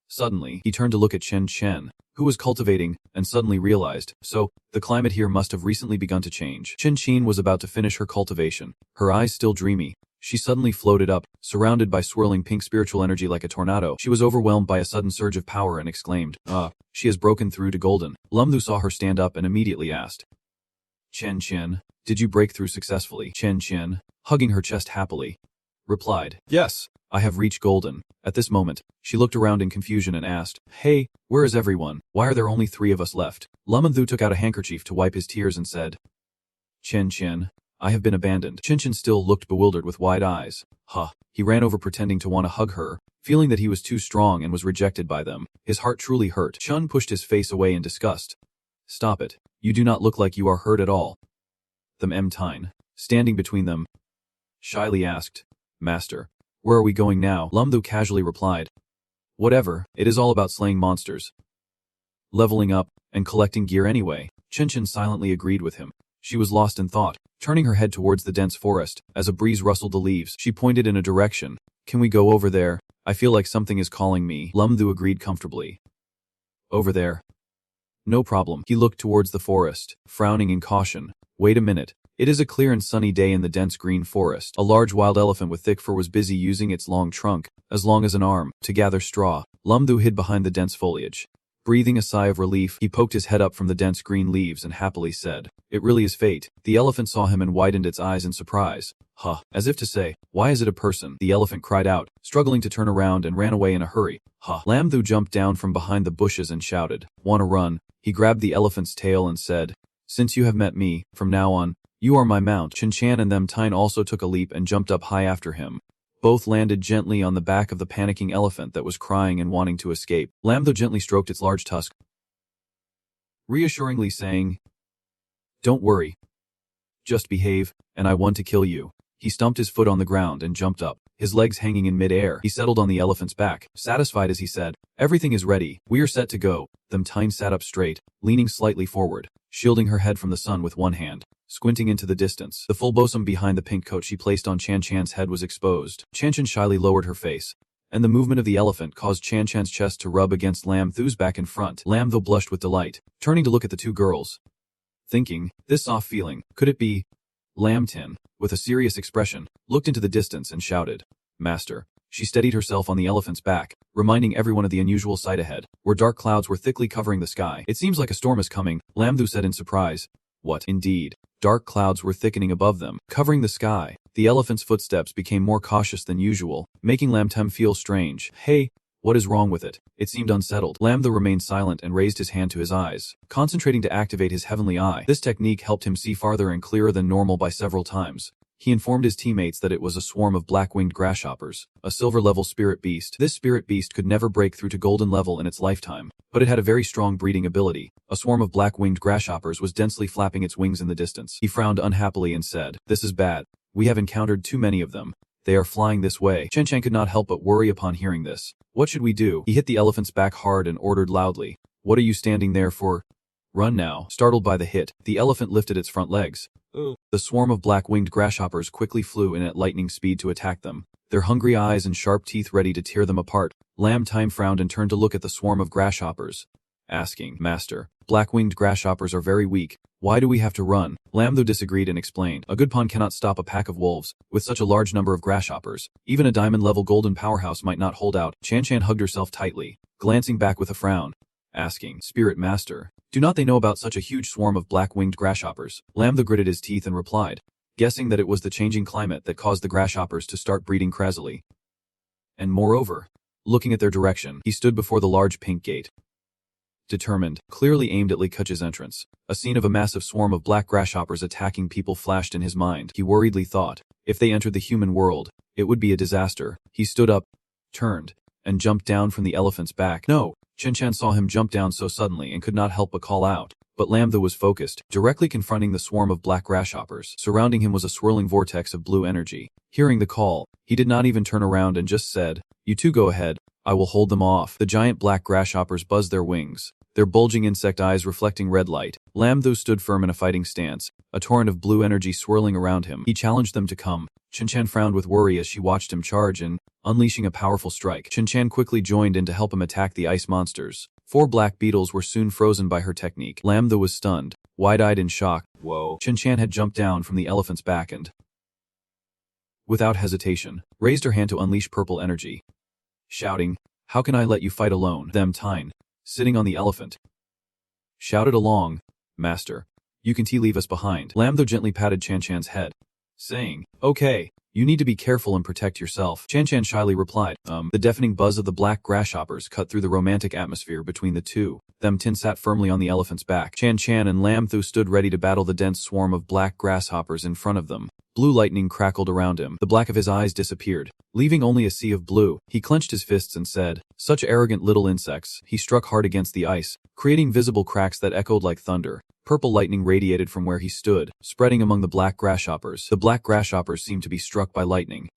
Suddenly, he turned to look at Chen, who was cultivating, and suddenly realized, so, the climate here must have recently begun to change. Chen was about to finish her cultivation, her eyes still dreamy. She suddenly floated up, surrounded by swirling pink spiritual energy like a tornado. She was overwhelmed by a sudden surge of power and exclaimed, she has broken through to golden. Lam Thu saw her stand up and immediately asked, Chen, did you break through successfully? Chen, hugging her chest happily, replied, yes, I have reached golden. At this moment, she looked around in confusion and asked, hey, where is everyone? Why are there only 3 of us left? Lam Thu took out a handkerchief to wipe his tears and said, Chen, I have been abandoned. Chen still looked bewildered with wide eyes. He ran over pretending to want to hug her, feeling that he was too strong and was rejected by them. His heart truly hurt. Chun pushed his face away in disgust. Stop it. You do not look like you are hurt at all. The Memtine, standing between them, shyly asked, Master, where are we going now? Lam Thu casually replied, whatever, it is all about slaying monsters, leveling up, and collecting gear anyway. Chen silently agreed with him. She was lost in thought, turning her head towards the dense forest. As a breeze rustled the leaves, she pointed in a direction. Can we go over there? I feel like something is calling me. Lam Thu agreed comfortably. Over there. No problem. He looked towards the forest, frowning in caution. Wait a minute. It is a clear and sunny day in the dense green forest. A large wild elephant with thick fur was busy using its long trunk, as long as an arm, to gather straw. Lam Thu hid behind the dense foliage. Breathing a sigh of relief, he poked his head up from the dense green leaves and happily said, it really is fate. The elephant saw him and widened its eyes in surprise. As if to say, why is it a person? The elephant cried out, struggling to turn around and ran away in a hurry. Lam Thu jumped down from behind the bushes and shouted, wanna run? He grabbed the elephant's tail and said, since you have met me, from now on, you are my mount. Chan and Memtine also took a leap and jumped up high after him. Both landed gently on the back of the panicking elephant that was crying and wanting to escape. Lam Thu gently stroked its large tusk, reassuringly saying, don't worry. Just behave, and I want to kill you. He stomped his foot on the ground and jumped up, his legs hanging in mid-air. He settled on the elephant's back, satisfied as he said, "Everything is ready. We are set to go." Taming sat up straight, leaning slightly forward, shielding her head from the sun with one hand, squinting into the distance. The full bosom behind the pink coat she placed on Chan Chan's head was exposed. Chan Chan shyly lowered her face, and the movement of the elephant caused Chan Chan's chest to rub against Lam Thu's back in front. Lam Thu blushed with delight, turning to look at the two girls, thinking, this soft feeling, could it be? Lam Tin, with a serious expression, looked into the distance and shouted, "Master." She steadied herself on the elephant's back, reminding everyone of the unusual sight ahead, where dark clouds were thickly covering the sky. "It seems like a storm is coming," Lam Thu said in surprise. What? Indeed. Dark clouds were thickening above them, covering the sky. The elephant's footsteps became more cautious than usual, making Lam Tem feel strange. "Hey, what is wrong with it?" It seemed unsettled. Lam Thu remained silent and raised his hand to his eyes, concentrating to activate his heavenly eye. This technique helped him see farther and clearer than normal by several times. He informed his teammates that it was a swarm of black-winged grasshoppers, a silver-level spirit beast. This spirit beast could never break through to golden level in its lifetime, but it had a very strong breeding ability. A swarm of black-winged grasshoppers was densely flapping its wings in the distance. He frowned unhappily and said, "This is bad. We have encountered too many of them. They are flying this way." Chen Chan could not help but worry upon hearing this. "What should we do?" He hit the elephant's back hard and ordered loudly, "What are you standing there for? Run now." Startled by the hit, the elephant lifted its front legs. The swarm of black-winged grasshoppers quickly flew in at lightning speed to attack them, their hungry eyes and sharp teeth ready to tear them apart. Lam Time frowned and turned to look at the swarm of grasshoppers, asking, "Master, black-winged grasshoppers are very weak. Why do we have to run?" Lam Thu disagreed and explained, "A good pawn cannot stop a pack of wolves. With such a large number of grasshoppers, even a diamond-level golden powerhouse might not hold out." Chan Chan hugged herself tightly, glancing back with a frown, asking, "Spirit Master, do not they know about such a huge swarm of black-winged grasshoppers?" Lam Thu gritted his teeth and replied, guessing that it was the changing climate that caused the grasshoppers to start breeding crazily. And moreover, looking at their direction, he stood before the large pink gate, determined, clearly aimed at Li Keqi's entrance. A scene of a massive swarm of black grasshoppers attacking people flashed in his mind. He worriedly thought, if they entered the human world, it would be a disaster. He stood up, turned, and jumped down from the elephant's back. "No!" Chen Chan saw him jump down so suddenly and could not help but call out. But Lam Thu was focused, directly confronting the swarm of black grasshoppers. Surrounding him was a swirling vortex of blue energy. Hearing the call, he did not even turn around and just said, "You two go ahead. I will hold them off." The giant black grasshoppers buzzed their wings, their bulging insect eyes reflecting red light. Lam Thu stood firm in a fighting stance, a torrent of blue energy swirling around him. He challenged them to come. Chen Chan frowned with worry as she watched him charge and, unleashing a powerful strike, Chen Chan quickly joined in to help him attack the ice monsters. 4 black beetles were soon frozen by her technique. Lam Thu was stunned, wide-eyed in shock. Whoa. Chen Chan had jumped down from the elephant's back and, without hesitation, raised her hand to unleash purple energy, shouting, "How can I let you fight alone?" Them Tine, sitting on the elephant, shouted along, "Master, you can leave us behind." Lam Thu gently patted Chan Chan's head, saying, "Okay, you need to be careful and protect yourself." Chan Chan shyly replied, The deafening buzz of the black grasshoppers cut through the romantic atmosphere between the two. Them Tin sat firmly on the elephant's back. Chan Chan and Lam Thu stood ready to battle the dense swarm of black grasshoppers in front of them. Blue lightning crackled around him. The black of his eyes disappeared, leaving only a sea of blue. He clenched his fists and said, "Such arrogant little insects." He struck hard against the ice, creating visible cracks that echoed like thunder. Purple lightning radiated from where he stood, spreading among the black grasshoppers. The black grasshoppers seemed to be struck by lightning,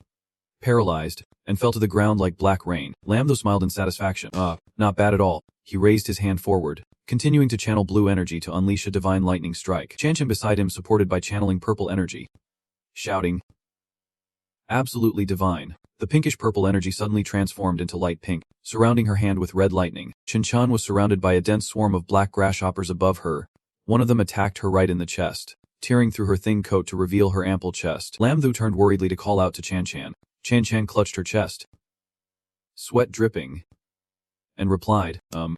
paralyzed, and fell to the ground like black rain. Lam Thu smiled in satisfaction. Not bad at all." He raised his hand forward, continuing to channel blue energy to unleash a divine lightning strike. Chan Chan beside him supported by channeling purple energy, shouting, "Absolutely divine." The pinkish-purple energy suddenly transformed into light pink, surrounding her hand with red lightning. Chen Chan was surrounded by a dense swarm of black grasshoppers above her. One of them attacked her right in the chest, tearing through her thin coat to reveal her ample chest. Lam Thu turned worriedly to call out to Chan Chan. Chan Chan clutched her chest, sweat dripping, and replied, I'm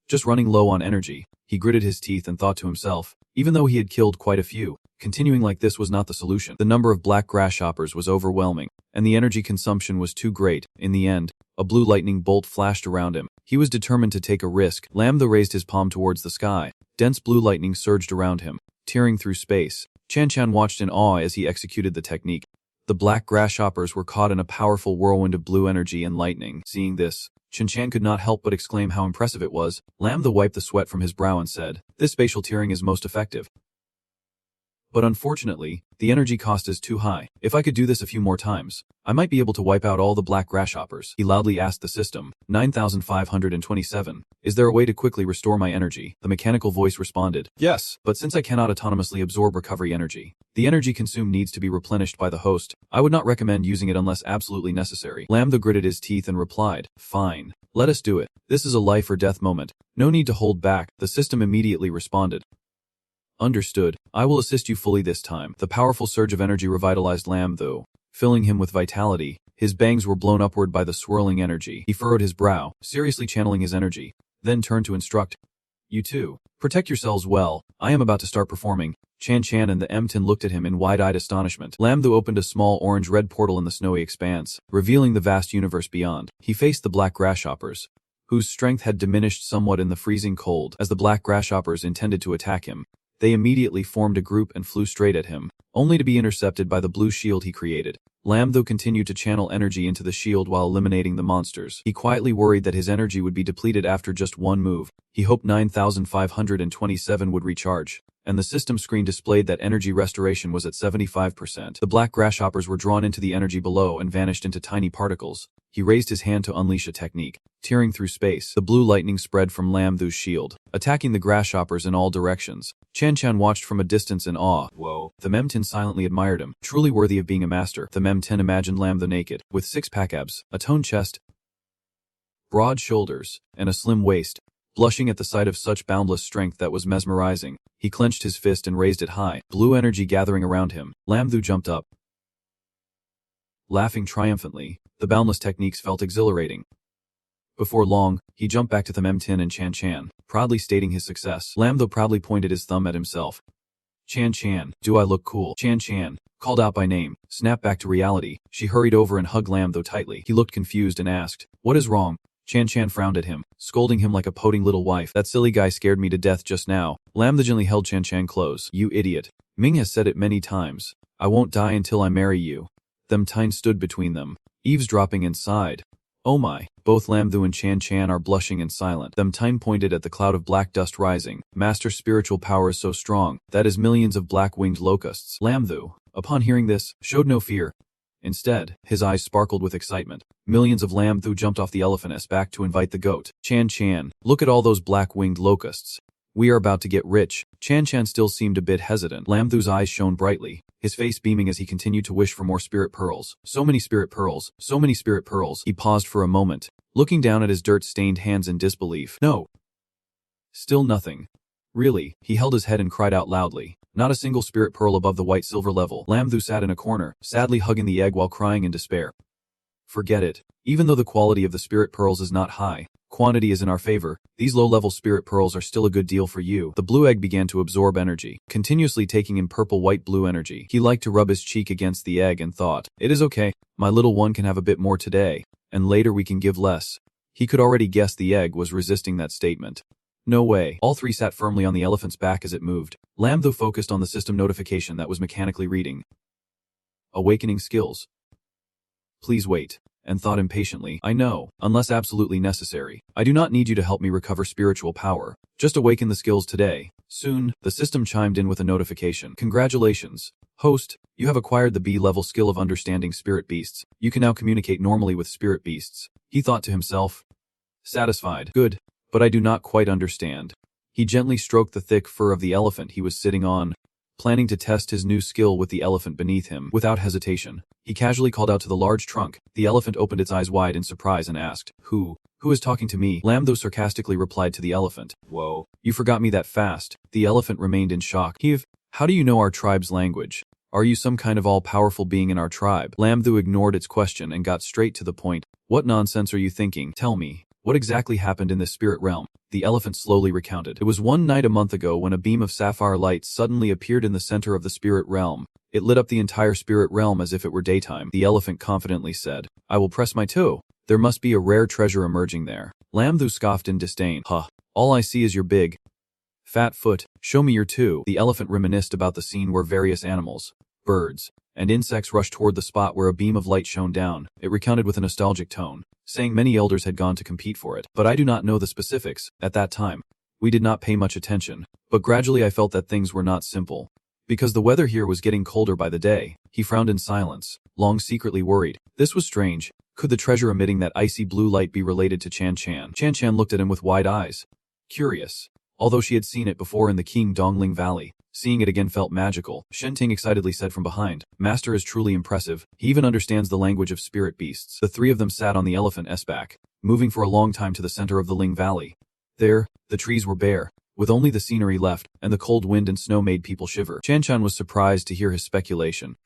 just running low on energy." He gritted his teeth and thought to himself, even though he had killed quite a few, continuing like this was not the solution. The number of black grasshoppers was overwhelming, and the energy consumption was too great. In the end, a blue lightning bolt flashed around him. He was determined to take a risk. Lam Thu raised his palm towards the sky. Dense blue lightning surged around him, tearing through space. Chan Chan watched in awe as he executed the technique. The black grasshoppers were caught in a powerful whirlwind of blue energy and lightning. Seeing this, Chen Chan could not help but exclaim how impressive it was. Lam Thu wiped the sweat from his brow and said, "This spatial tearing is most effective. But unfortunately, the energy cost is too high. If I could do this a few more times, I might be able to wipe out all the black grasshoppers. He loudly asked the system. 9527. Is there a way to quickly restore my energy? The mechanical voice responded. Yes, but since I cannot autonomously absorb recovery energy, the energy consumed needs to be replenished by the host. I would not recommend using it unless absolutely necessary. Lambda gritted his teeth and replied, Fine. Let us do it. This is a life or death moment. No need to hold back. The system immediately responded. Understood. I will assist you fully this time. The powerful surge of energy revitalized Lambda, filling him with vitality. His bangs were blown upward by the swirling energy. He furrowed his brow, seriously channeling his energy, then turned to instruct. You two, protect yourselves well. I am about to start performing. Chan Chan and the M10 looked at him in wide-eyed astonishment. Lambda opened a small orange-red portal in the snowy expanse, revealing the vast universe beyond. He faced the black grasshoppers, whose strength had diminished somewhat in the freezing cold. As the black grasshoppers intended to attack him, they immediately formed a group and flew straight at him, only to be intercepted by the blue shield he created. Lambda continued to channel energy into the shield while eliminating the monsters. He quietly worried that his energy would be depleted after just one move. He hoped 9527 would recharge, and the system screen displayed that energy restoration was at 75%. The black grasshoppers were drawn into the energy below and vanished into tiny particles. He raised his hand to unleash a technique. Tearing through space, the blue lightning spread from Lambda's shield, attacking the grasshoppers in all directions. Chan Chan watched from a distance in awe. Whoa. The Memton silently admired him, truly worthy of being a master. The Memton imagined Lambda naked, with six-pack abs, a toned chest, broad shoulders, and a slim waist. Blushing at the sight of such boundless strength that was mesmerizing, he clenched his fist and raised it high, blue energy gathering around him. Lambda jumped up, laughing triumphantly. The boundless techniques felt exhilarating. Before long, he jumped back to the Memtin and Chan Chan, proudly stating his success. Lambda proudly pointed his thumb at himself. Chan Chan, do I look cool? Chan Chan, called out by name, snapped back to reality. She hurried over and hugged Lambda tightly. He looked confused and asked, What is wrong? Chan Chan frowned at him, scolding him like a pouting little wife. That silly guy scared me to death just now. Lambda gently held Chan Chan close. You idiot. Ming has said it many times. I won't die until I marry you. Them Tine stood between them, eavesdropping and sighed. Oh my. Both Lambda and Chan Chan are blushing and silent. Them Tine pointed at the cloud of black dust rising. Master spiritual power is so strong, that is millions of black-winged locusts. Lambda, upon hearing this, showed no fear. Instead, his eyes sparkled with excitement. Millions of Lambda jumped off the elephant's back to invite the goat. Chan Chan, look at all those black-winged locusts. We are about to get rich. Chan Chan still seemed a bit hesitant. Lambda's eyes shone brightly, his face beaming as he continued to wish for more spirit pearls. So many spirit pearls, so many spirit pearls. He paused for a moment, looking down at his dirt-stained hands in disbelief. No. Still nothing. Really, he held his head and cried out loudly. Not a single spirit pearl above the white-silver level. Lambda sat in a corner, sadly hugging the egg while crying in despair. Forget it. Even though the quality of the spirit pearls is not high, quantity is in our favor. These low-level spirit pearls are still a good deal for you. The blue egg began to absorb energy, continuously taking in purple-white-blue energy. He liked to rub his cheek against the egg and thought, it is okay, my little one can have a bit more today, and later we can give less. He could already guess the egg was resisting that statement. No way. All three sat firmly on the elephant's back as it moved. Lambda focused on the system notification that was mechanically reading. Awakening skills. Please wait. And thought impatiently, I know, unless absolutely necessary. I do not need you to help me recover spiritual power. Just awaken the skills today. Soon, the system chimed in with a notification. Congratulations. Host, you have acquired the B-level skill of understanding spirit beasts. You can now communicate normally with spirit beasts. He thought to himself. Satisfied. Good, but I do not quite understand. He gently stroked the thick fur of the elephant he was sitting on, planning to test his new skill with the elephant beneath him. Without hesitation, he casually called out to the large trunk. The elephant opened its eyes wide in surprise and asked, Who is talking to me? Lambda sarcastically replied to the elephant. Whoa, you forgot me that fast. The elephant remained in shock. How do you know our tribe's language? Are you some kind of all-powerful being in our tribe? Lambda ignored its question and got straight to the point. What nonsense are you thinking? Tell me, what exactly happened in this spirit realm? The elephant slowly recounted. It was one night a month ago when a beam of sapphire light suddenly appeared in the center of the spirit realm. It lit up the entire spirit realm as if it were daytime. The elephant confidently said, I will press my toe. There must be a rare treasure emerging there. Lambda scoffed in disdain. Huh, all I see is your big, fat foot. Show me your two. The elephant reminisced about the scene where various animals, birds, and insects rushed toward the spot where a beam of light shone down. It recounted with a nostalgic tone, saying many elders had gone to compete for it. But I do not know the specifics. At that time, we did not pay much attention, but gradually I felt that things were not simple. Because the weather here was getting colder by the day. He frowned in silence, Long secretly worried. This was strange. Could the treasure emitting that icy blue light be related to Chan Chan? Chan Chan looked at him with wide eyes. Curious. Although she had seen it before in the King Dongling Valley, seeing it again felt magical. Shen Ting excitedly said from behind, Master is truly impressive. He even understands the language of spirit beasts. The three of them sat on the elephant's back, moving for a long time to the center of the Ling Valley. There, the trees were bare, with only the scenery left, and the cold wind and snow made people shiver. Chan Chan was surprised to hear his speculation.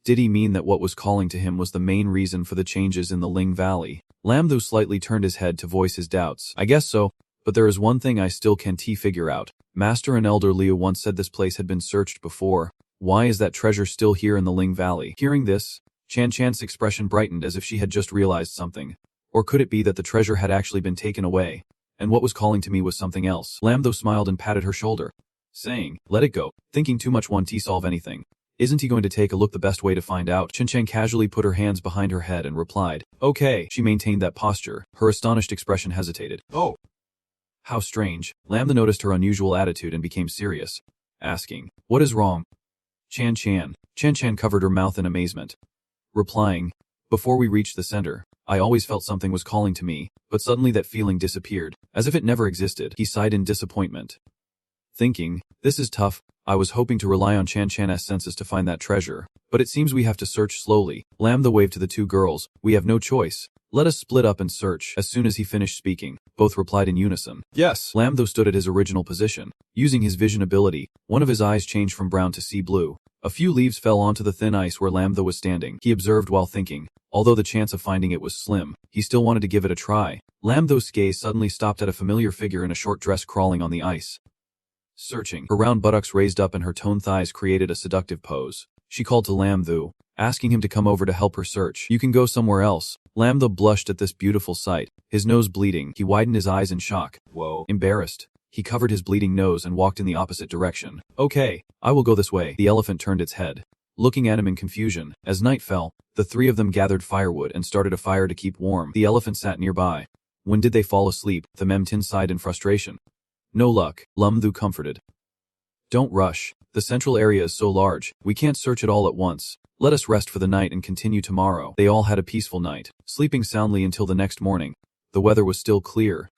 Did he mean that what was calling to him was the main reason for the changes in the Ling Valley? Lam Thu slightly turned his head to voice his doubts. I guess so, but there is one thing I still can't figure out. Master and Elder Liu once said this place had been searched before. Why is that treasure still here in the Ling Valley? Hearing this, Chan Chan's expression brightened as if she had just realized something. Or could it be that the treasure had actually been taken away, and what was calling to me was something else? Lam Thu smiled and patted her shoulder, saying, let it go. Thinking too much won't solve anything. Isn't he going to take a look? The best way to find out? Chen Chen casually put her hands behind her head and replied, okay. She maintained that posture. Her astonished expression hesitated. Oh. How strange. Lam Thu noticed her unusual attitude and became serious, asking, what is wrong? Chan Chan. Chan Chan covered her mouth in amazement, replying, before we reached the center, I always felt something was calling to me, but suddenly that feeling disappeared, as if it never existed. He sighed in disappointment, thinking, this is tough. I was hoping to rely on Chan Chan's senses to find that treasure, but it seems we have to search slowly. Lam Thu waved to the two girls. We have no choice. Let us split up and search. As soon as he finished speaking, both replied in unison. Yes. Lam Thu stood at his original position. Using his vision ability, one of his eyes changed from brown to sea blue. A few leaves fell onto the thin ice where Lam Thu was standing. He observed while thinking. Although the chance of finding it was slim, he still wanted to give it a try. Lam Thu's gaze suddenly stopped at a familiar figure in a short dress crawling on the ice. Searching. Her round buttocks raised up and her toned thighs created a seductive pose. She called to Lam Thu, asking him to come over to help her search. You can go somewhere else. Lam Thu blushed at this beautiful sight. His nose bleeding, he widened his eyes in shock. Whoa. Embarrassed, he covered his bleeding nose and walked in the opposite direction. Okay, I will go this way. The elephant turned its head, looking at him in confusion. As night fell, the three of them gathered firewood and started a fire to keep warm. The elephant sat nearby. When did they fall asleep? The Memtin sighed in frustration. No luck, Lam Thu comforted. Don't rush. The central area is so large, we can't search it all at once. Let us rest for the night and continue tomorrow. They all had a peaceful night, sleeping soundly until the next morning. The weather was still clear,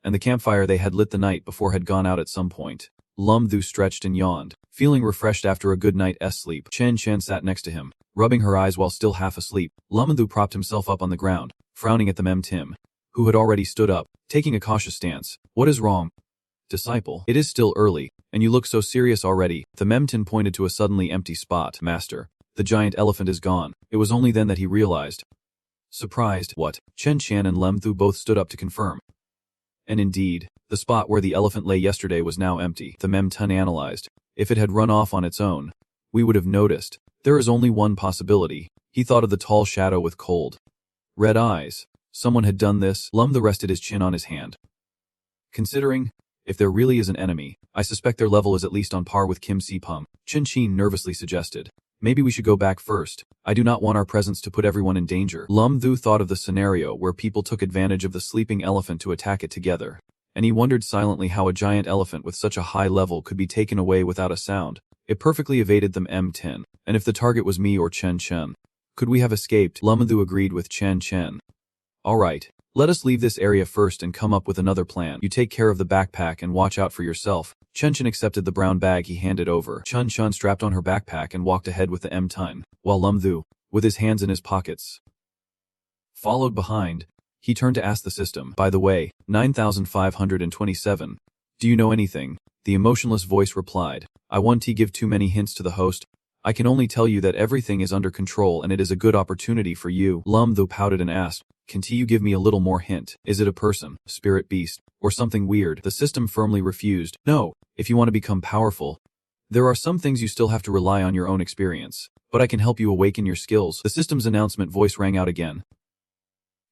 and the campfire they had lit the night before had gone out at some point. Lam Thu stretched and yawned, feeling refreshed after a good night's sleep. Chen Chen sat next to him, rubbing her eyes while still half asleep. Lam Thu propped himself up on the ground, frowning at the Mem Tim, who had already stood up, taking a cautious stance. What is wrong? Disciple. It is still early, and you look so serious already. The Memtin pointed to a suddenly empty spot. Master, the giant elephant is gone. It was only then that he realized. Surprised. What? Chen Chan and Lam Thu both stood up to confirm. And indeed, the spot where the elephant lay yesterday was now empty. The Memtin analyzed. If it had run off on its own, we would have noticed. There is only one possibility. He thought of the tall shadow with cold red eyes. Someone had done this. Lam Thu rested his chin on his hand, considering, if there really is an enemy, I suspect their level is at least on par with Kim Si-pum. Chin Chin nervously suggested. Maybe we should go back first. I do not want our presence to put everyone in danger. Lam Thu thought of the scenario where people took advantage of the sleeping elephant to attack it together, and he wondered silently how a giant elephant with such a high level could be taken away without a sound. It perfectly evaded them M10, and if the target was me or Chen Chen, could we have escaped? Lam Thu agreed with Chen Chen. Alright. Let us leave this area first and come up with another plan. You take care of the backpack and watch out for yourself. Chen Chen accepted the brown bag he handed over. Chun Chun strapped on her backpack and walked ahead with the M-Tun, while Lam Thu, with his hands in his pockets, followed behind. He turned to ask the system. By the way, 9527. Do you know anything? The emotionless voice replied. I want to give too many hints to the host. I can only tell you that everything is under control and it is a good opportunity for you. Lam Thu pouted and asked. Can you give me a little more hint? Is it a person, spirit beast, or something weird? The system firmly refused. No, if you want to become powerful, there are some things you still have to rely on your own experience, but I can help you awaken your skills. The system's announcement voice rang out again.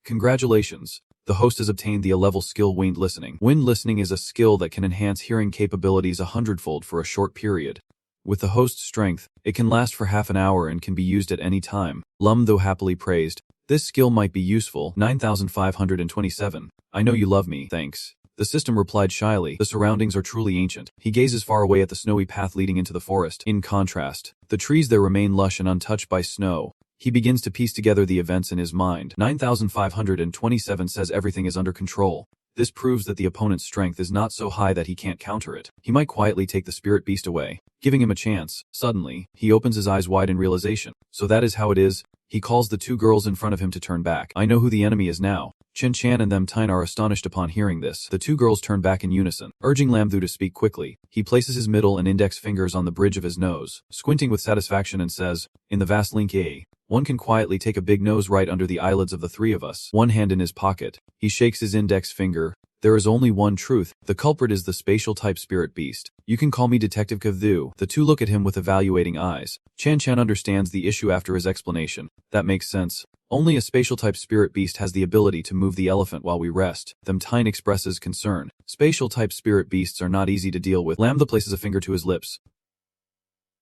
Congratulations. The host has obtained the A-level skill Wind Listening. Wind Listening is a skill that can enhance hearing capabilities 100-fold for a short period. With the host's strength, it can last for half an hour and can be used at any time. Lam Thu happily praised. This skill might be useful. 9527. I know you love me. Thanks. The system replied shyly, the surroundings are truly ancient. He gazes far away at the snowy path leading into the forest. In contrast, the trees there remain lush and untouched by snow. He begins to piece together the events in his mind. 9527 says everything is under control. This proves that the opponent's strength is not so high that he can't counter it. He might quietly take the spirit beast away, giving him a chance. Suddenly, he opens his eyes wide in realization. So that is how it is. He calls the two girls in front of him to turn back. I know who the enemy is now. Chen Chan and them Tine are astonished upon hearing this. The two girls turn back in unison, urging Lam Thu to speak quickly. He places his middle and index fingers on the bridge of his nose, squinting with satisfaction and says, in the vast link A, one can quietly take a big nose right under the eyelids of the three of us. One hand in his pocket, he shakes his index finger. There is only one truth. The culprit is the spatial type spirit beast. You can call me Detective Kavdu. The two look at him with evaluating eyes. Chan Chan understands the issue after his explanation. That makes sense. Only a spatial type spirit beast has the ability to move the elephant while we rest. Them Tine expresses concern. Spatial type spirit beasts are not easy to deal with. Lambda places a finger to his lips,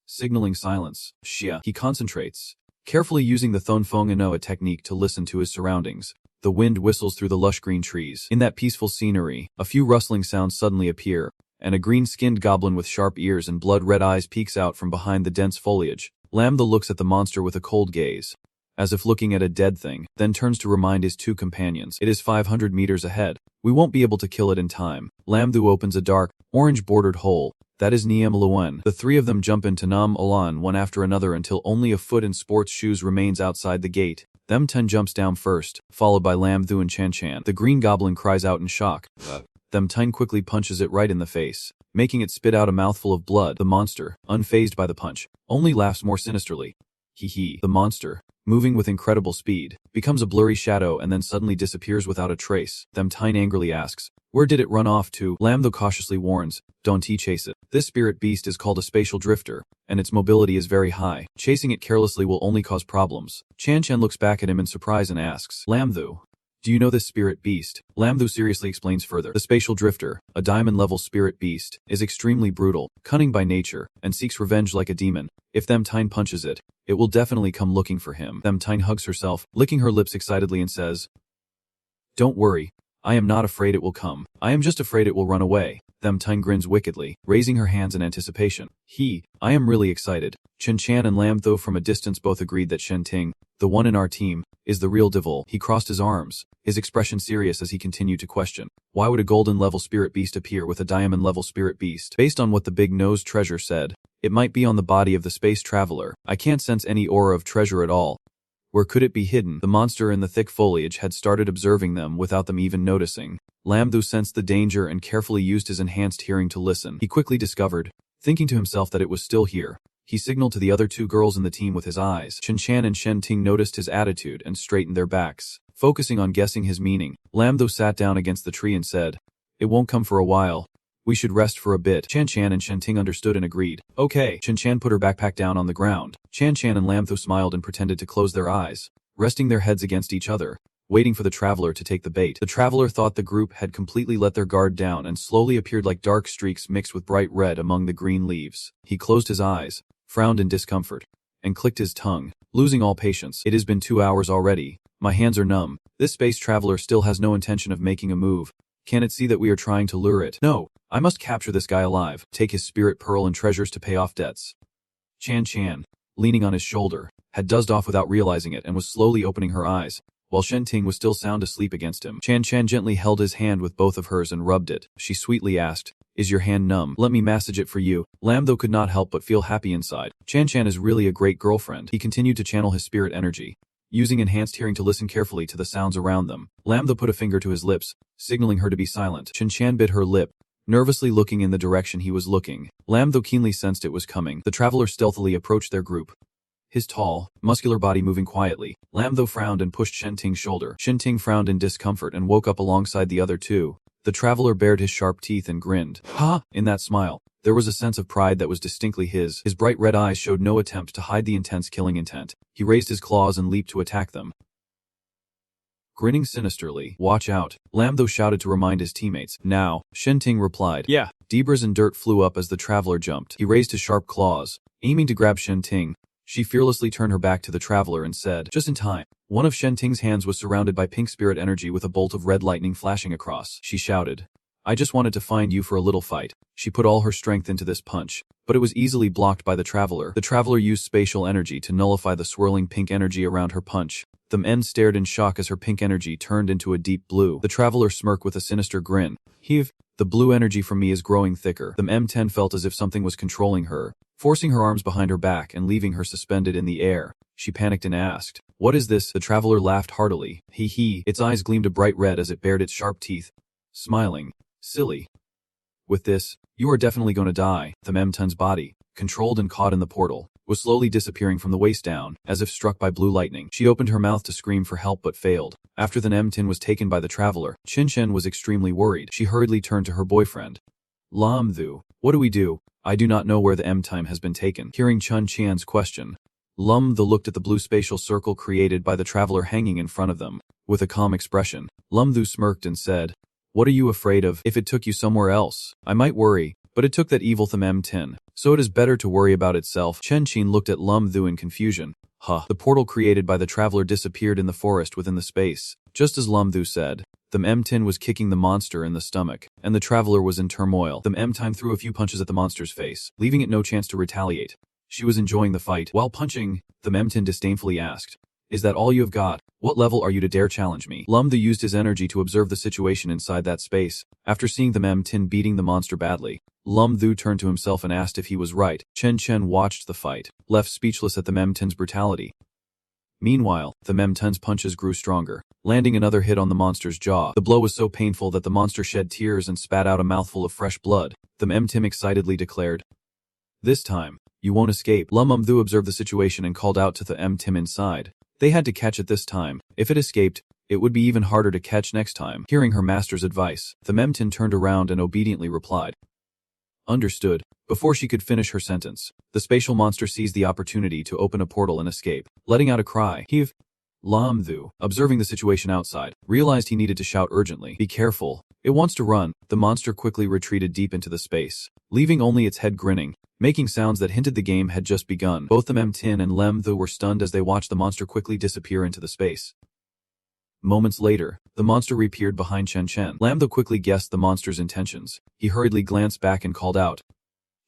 signaling silence. Xia. He concentrates, carefully using the Thonfeng Anoa technique to listen to his surroundings. The wind whistles through the lush green trees. In that peaceful scenery, a few rustling sounds suddenly appear, and a green-skinned goblin with sharp ears and blood-red eyes peeks out from behind the dense foliage. Lambda looks at the monster with a cold gaze, as if looking at a dead thing, then turns to remind his two companions. It is 500 meters ahead. We won't be able to kill it in time. Lamthu opens a dark, orange-bordered hole. That is Niem Luen. The three of them jump into Nam Alan one after another until only a foot in sports shoes remains outside the gate. Them 10 jumps down first, followed by Lamthu and Chan Chan. The green goblin cries out in shock. Them 10 quickly punches it right in the face, making it spit out a mouthful of blood. The monster, unfazed by the punch, only laughs more sinisterly. Hee. The monster, moving with incredible speed, becomes a blurry shadow and then suddenly disappears without a trace. Them Tine angrily asks, where did it run off to? Lamtho cautiously warns, don't chase it. This spirit beast is called a spatial drifter, and its mobility is very high. Chasing it carelessly will only cause problems. Chan Chan looks back at him in surprise and asks, Lamtho, do you know this spirit beast? Lamtho seriously explains further. The spatial drifter, a diamond-level spirit beast, is extremely brutal, cunning by nature, and seeks revenge like a demon. If Them Tine punches it, it will definitely come looking for him. Them Tine hugs herself, licking her lips excitedly and says, don't worry, I am not afraid it will come. I am just afraid it will run away. Them Tine grins wickedly, raising her hands in anticipation. I am really excited. Chen Chan and Lamtho from a distance both agreed that Shen Ting, the one in our team, is the real devil. He crossed his arms, his expression serious as he continued to question. Why would a golden-level spirit beast appear with a diamond-level spirit beast? Based on what the big-nosed treasure said, it might be on the body of the space traveler. I can't sense any aura of treasure at all. Where could it be hidden? The monster in the thick foliage had started observing them without them even noticing. Lamtho sensed the danger and carefully used his enhanced hearing to listen. He quickly discovered, thinking to himself that it was still here. He signaled to the other two girls in the team with his eyes. Chen Chan and Shen Ting noticed his attitude and straightened their backs, focusing on guessing his meaning. Lamtho sat down against the tree and said, it won't come for a while. We should rest for a bit. Chan Chan and Shen Ting understood and agreed. Okay. Chen Chan put her backpack down on the ground. Chan Chan and Lamtho smiled and pretended to close their eyes, resting their heads against each other, waiting for the traveler to take the bait. The traveler thought the group had completely let their guard down and slowly appeared like dark streaks mixed with bright red among the green leaves. He closed his eyes, frowned in discomfort, and clicked his tongue, losing all patience. It has been 2 hours already. My hands are numb. This space traveler still has no intention of making a move. Can it see that we are trying to lure it? No. I must capture this guy alive, take his spirit pearl and treasures to pay off debts. Chan Chan, leaning on his shoulder, had dozed off without realizing it and was slowly opening her eyes, while Shen Ting was still sound asleep against him. Chan Chan gently held his hand with both of hers and rubbed it. She sweetly asked, is your hand numb? Let me massage it for you. Lamtho could not help but feel happy inside. Chan Chan is really a great girlfriend. He continued to channel his spirit energy, using enhanced hearing to listen carefully to the sounds around them. Lamtho put a finger to his lips, signaling her to be silent. Chen Chan bit her lip, nervously looking in the direction he was looking. Lamtho keenly sensed it was coming. The traveler stealthily approached their group, his tall, muscular body moving quietly. Lamtho frowned and pushed Shen Ting's shoulder. Shen Ting frowned in discomfort and woke up alongside the other two. The traveler bared his sharp teeth and grinned. Ha! In that smile, there was a sense of pride that was distinctly his. His bright red eyes showed no attempt to hide the intense killing intent. He raised his claws and leaped to attack them. Grinning sinisterly, watch out, Lamtho shouted to remind his teammates. Now, Shen Ting replied. Yeah. Debris and dirt flew up as the traveler jumped. He raised his sharp claws, aiming to grab Shen Ting. She fearlessly turned her back to the traveler and said, just in time. One of Shen Ting's hands was surrounded by pink spirit energy with a bolt of red lightning flashing across. She shouted, I just wanted to find you for a little fight. She put all her strength into this punch, but it was easily blocked by the Traveler. The Traveler used spatial energy to nullify the swirling pink energy around her punch. The men stared in shock as her pink energy turned into a deep blue. The Traveler smirked with a sinister grin. Heave. The blue energy from me is growing thicker. The M10 felt as if something was controlling her, forcing her arms behind her back and leaving her suspended in the air. She panicked and asked, "What is this?" The Traveler laughed heartily. He. Its eyes gleamed a bright red as it bared its sharp teeth. Smiling. Silly. With this, you are definitely going to die. The M10's body, controlled and caught in the portal, was slowly disappearing from the waist down, as if struck by blue lightning. She opened her mouth to scream for help but failed. After the M10 was taken by the Traveler, Chen was extremely worried. She hurriedly turned to her boyfriend. Lam-thu, what do we do? I do not know where the M10 has been taken. Hearing Chen-chan's question, Lam-thu looked at the blue spatial circle created by the Traveler hanging in front of them. With a calm expression, Lam-thu smirked and said, "What are you afraid of? If it took you somewhere else, I might worry, but it took that evil M10, so it is better to worry about itself." Chen looked at Lam-thu in confusion. The portal created by the Traveler disappeared in the forest within the space. Just as Lam-thu said, the M10 was kicking the monster in the stomach, and the Traveler was in turmoil. The M10 threw a few punches at the monster's face, leaving it no chance to retaliate. She was enjoying the fight. While punching, the M10 disdainfully asked, "Is that all you have got? What level are you to dare challenge me?" Lam-thu used his energy to observe the situation inside that space. After seeing the M10 beating the monster badly, Lam-thu turned to himself and asked if he was right. Chen watched the fight, left speechless at the M10's brutality. Meanwhile, the M10's punches grew stronger, landing another hit on the monster's jaw. The blow was so painful that the monster shed tears and spat out a mouthful of fresh blood. The M10 excitedly declared, "This time, you won't escape." Lam-thu observed the situation and called out to the M10 inside. They had to catch it this time. If it escaped, it would be even harder to catch next time. Hearing her master's advice, the M10 turned around and obediently replied, "Understood." Before she could finish her sentence, the spatial monster seized the opportunity to open a portal and escape, letting out a cry. Heave. Lam-thu, observing the situation outside, realized he needed to shout urgently, "Be careful. It wants to run." The monster quickly retreated deep into the space, leaving only its head grinning, making sounds that hinted the game had just begun. Both the M10 and Lam-thu were stunned as they watched the monster quickly disappear into the space. Moments later, the monster reappeared behind Chen. Lam-thu quickly guessed the monster's intentions. He hurriedly glanced back and called out,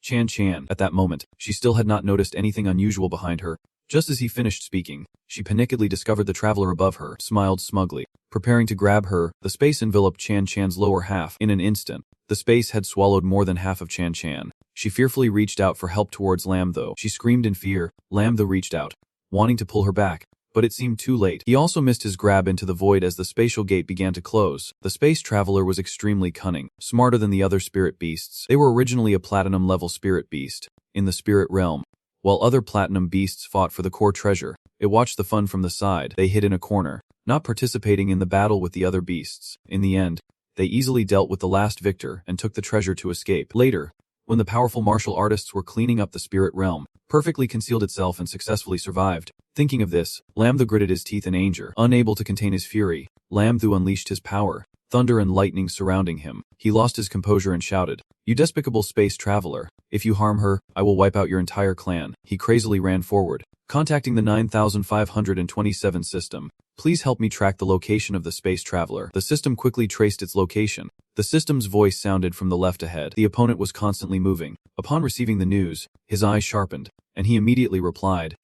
"Chen." At that moment, she still had not noticed anything unusual behind her. Just as he finished speaking, she panickedly discovered the Traveler above her, smiled smugly, preparing to grab her. The space enveloped Chen-chan's lower half. In an instant, the space had swallowed more than half of Chen. She fearfully reached out for help towards Lam-thu. She screamed in fear. Lam-thu reached out, wanting to pull her back, but it seemed too late. He also missed his grab into the void as the spatial gate began to close. The space Traveler was extremely cunning, smarter than the other spirit beasts. They were originally a platinum-level spirit beast, in the spirit realm. While other platinum beasts fought for the core treasure, it watched the fun from the side. They hid in a corner, not participating in the battle with the other beasts. In the end, they easily dealt with the last victor and took the treasure to escape. Later, when the powerful martial artists were cleaning up the spirit realm, perfectly concealed itself and successfully survived. Thinking of this, Lam-thu gritted his teeth in anger. Unable to contain his fury, Lam-thu unleashed his power, thunder and lightning surrounding him. He lost his composure and shouted, "You despicable space traveler, if you harm her, I will wipe out your entire clan." He crazily ran forward, contacting the 9527 system. "Please help me track the location of the space traveler." The system quickly traced its location. The system's voice sounded from the left ahead. The opponent was constantly moving. Upon receiving the news, his eyes sharpened, and he immediately replied,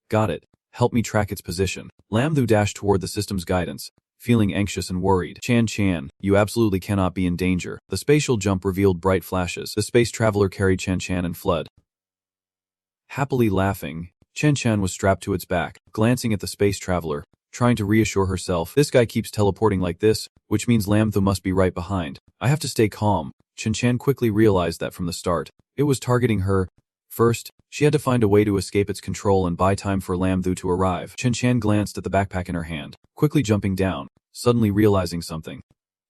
"Got it. Help me track its position." Lam-thu dashed toward the system's guidance, feeling anxious and worried. Chen, you absolutely cannot be in danger." The spatial jump revealed bright flashes. The space traveler carried Chen and fled. Happily laughing, Chen was strapped to its back, glancing at the space traveler, trying to reassure herself, "This guy keeps teleporting like this, which means Lam-thu must be right behind. I have to stay calm." Chen quickly realized that from the start, it was targeting her. First, she had to find a way to escape its control and buy time for Lam-thu to arrive. Chen glanced at the backpack in her hand, quickly jumping down, suddenly realizing something.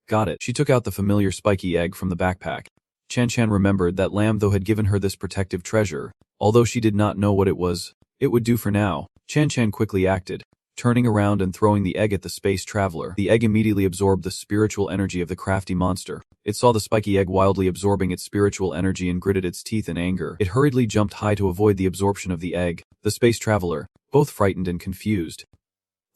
Got it. She took out the familiar spiky egg from the backpack. Chen remembered that Lam-thu had given her this protective treasure. Although she did not know what it was, it would do for now. Chen quickly acted, turning around and throwing the egg at the space traveler. The egg immediately absorbed the spiritual energy of the crafty monster. It saw the spiky egg wildly absorbing its spiritual energy and gritted its teeth in anger. It hurriedly jumped high to avoid the absorption of the egg. The space traveler, both frightened and confused,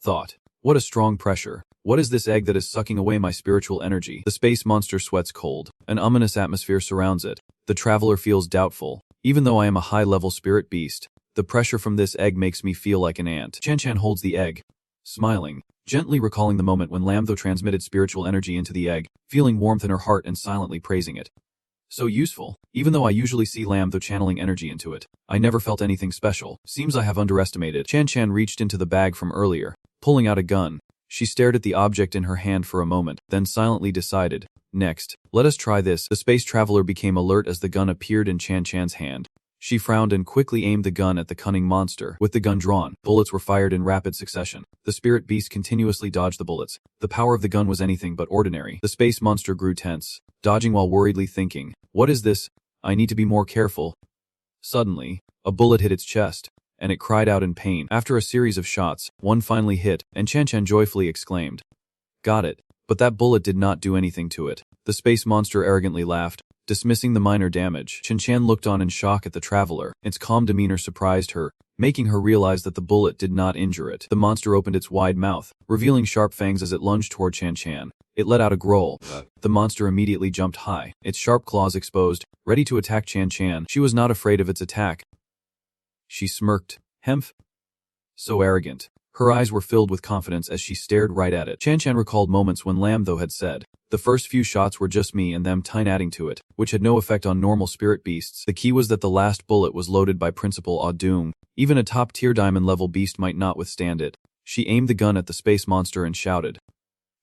thought, "What a strong pressure. What is this egg that is sucking away my spiritual energy? The space monster sweats cold. An ominous atmosphere surrounds it. The traveler feels doubtful. Even though I am a high-level spirit beast, the pressure from this egg makes me feel like an ant. Chan holds the egg, smiling, gently recalling the moment when Lambtho transmitted spiritual energy into the egg, feeling warmth in her heart and silently praising it. So useful. Even though I usually see Lambtho channeling energy into it, I never felt anything special. Seems I have underestimated. Chan reached into the bag from earlier, pulling out a gun. She stared at the object in her hand for a moment, then silently decided, next, let us try this. The space traveler became alert as the gun appeared in Chan's hand. She frowned and quickly aimed the gun at the cunning monster. With the gun drawn, bullets were fired in rapid succession. The spirit beast continuously dodged the bullets. The power of the gun was anything but ordinary. The space monster grew tense, dodging while worriedly thinking, what is this? I need to be more careful. Suddenly, a bullet hit its chest, and it cried out in pain. After a series of shots, one finally hit, and Chan joyfully exclaimed, got it. But that bullet did not do anything to it. The space monster arrogantly laughed, dismissing the minor damage. Chan looked on in shock at the traveler. Its calm demeanor surprised her, making her realize that the bullet did not injure it. The monster opened its wide mouth, revealing sharp fangs as it lunged toward Chan. It let out a growl. The monster immediately jumped high, its sharp claws exposed, ready to attack Chan. She was not afraid of its attack. She smirked. Hemph. So arrogant. Her eyes were filled with confidence as she stared right at it. Chan recalled moments when Lambtho had said, the first few shots were just me and them tine adding to it, which had no effect on normal spirit beasts. The key was that the last bullet was loaded by Principal Doom. Even a top-tier diamond-level beast might not withstand it. She aimed the gun at the space monster and shouted,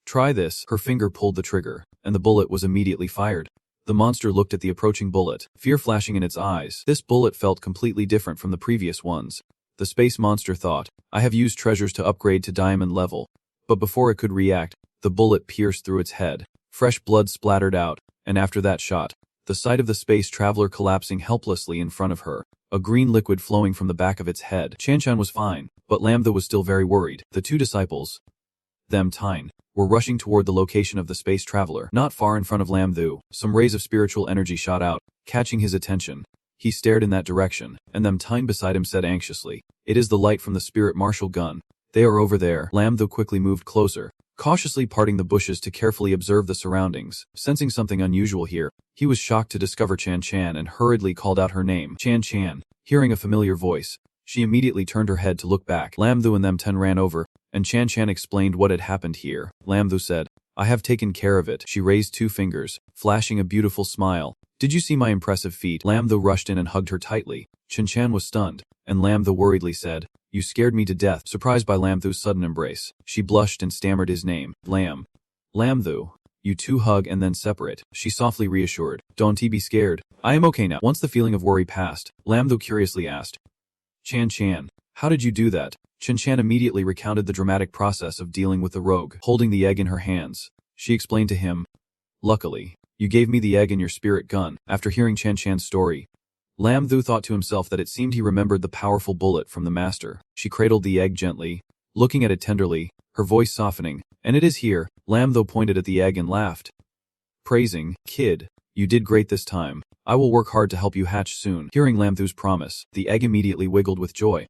try this. Her finger pulled the trigger, and the bullet was immediately fired. The monster looked at the approaching bullet, fear flashing in its eyes. This bullet felt completely different from the previous ones. The space monster thought, I have used treasures to upgrade to diamond level. But before it could react, the bullet pierced through its head. Fresh blood splattered out, and after that shot, the sight of the space traveler collapsing helplessly in front of her, a green liquid flowing from the back of its head. Chan was fine, but Lambtho was still very worried. The two disciples, were rushing toward the location of the space traveler. Not far in front of Lambtho, some rays of spiritual energy shot out, catching his attention. He stared in that direction, and beside him said anxiously, it is the light from the spirit martial gun. They are over there. Lambtho quickly moved closer, cautiously parting the bushes to carefully observe the surroundings. Sensing something unusual here, he was shocked to discover Chan and hurriedly called out her name. Chan. Hearing a familiar voice, she immediately turned her head to look back. Lambtho and ran over, and Chan explained what had happened here. Lambtho said, I have taken care of it. She raised 2 fingers, flashing a beautiful smile. Did you see my impressive feat? Lambtho rushed in and hugged her tightly. Chan was stunned, and Lambtho worriedly said, you scared me to death. Surprised by Lambtho's sudden embrace, she blushed and stammered his name. Lambtho. You two hug and then separate, she softly reassured. Don't be scared. I am okay now. Once the feeling of worry passed, Lambtho curiously asked, Chan, how did you do that? Chan immediately recounted the dramatic process of dealing with the rogue. Holding the egg in her hands, she explained to him, luckily, you gave me the egg and your spirit gun. After hearing Chan's story, Lambtho thought to himself that it seemed he remembered the powerful bullet from the master. She cradled the egg gently, looking at it tenderly, her voice softening. And it is here. Lambtho pointed at the egg and laughed, praising, kid, you did great this time. I will work hard to help you hatch soon. Hearing Lambtho's promise, the egg immediately wiggled with joy.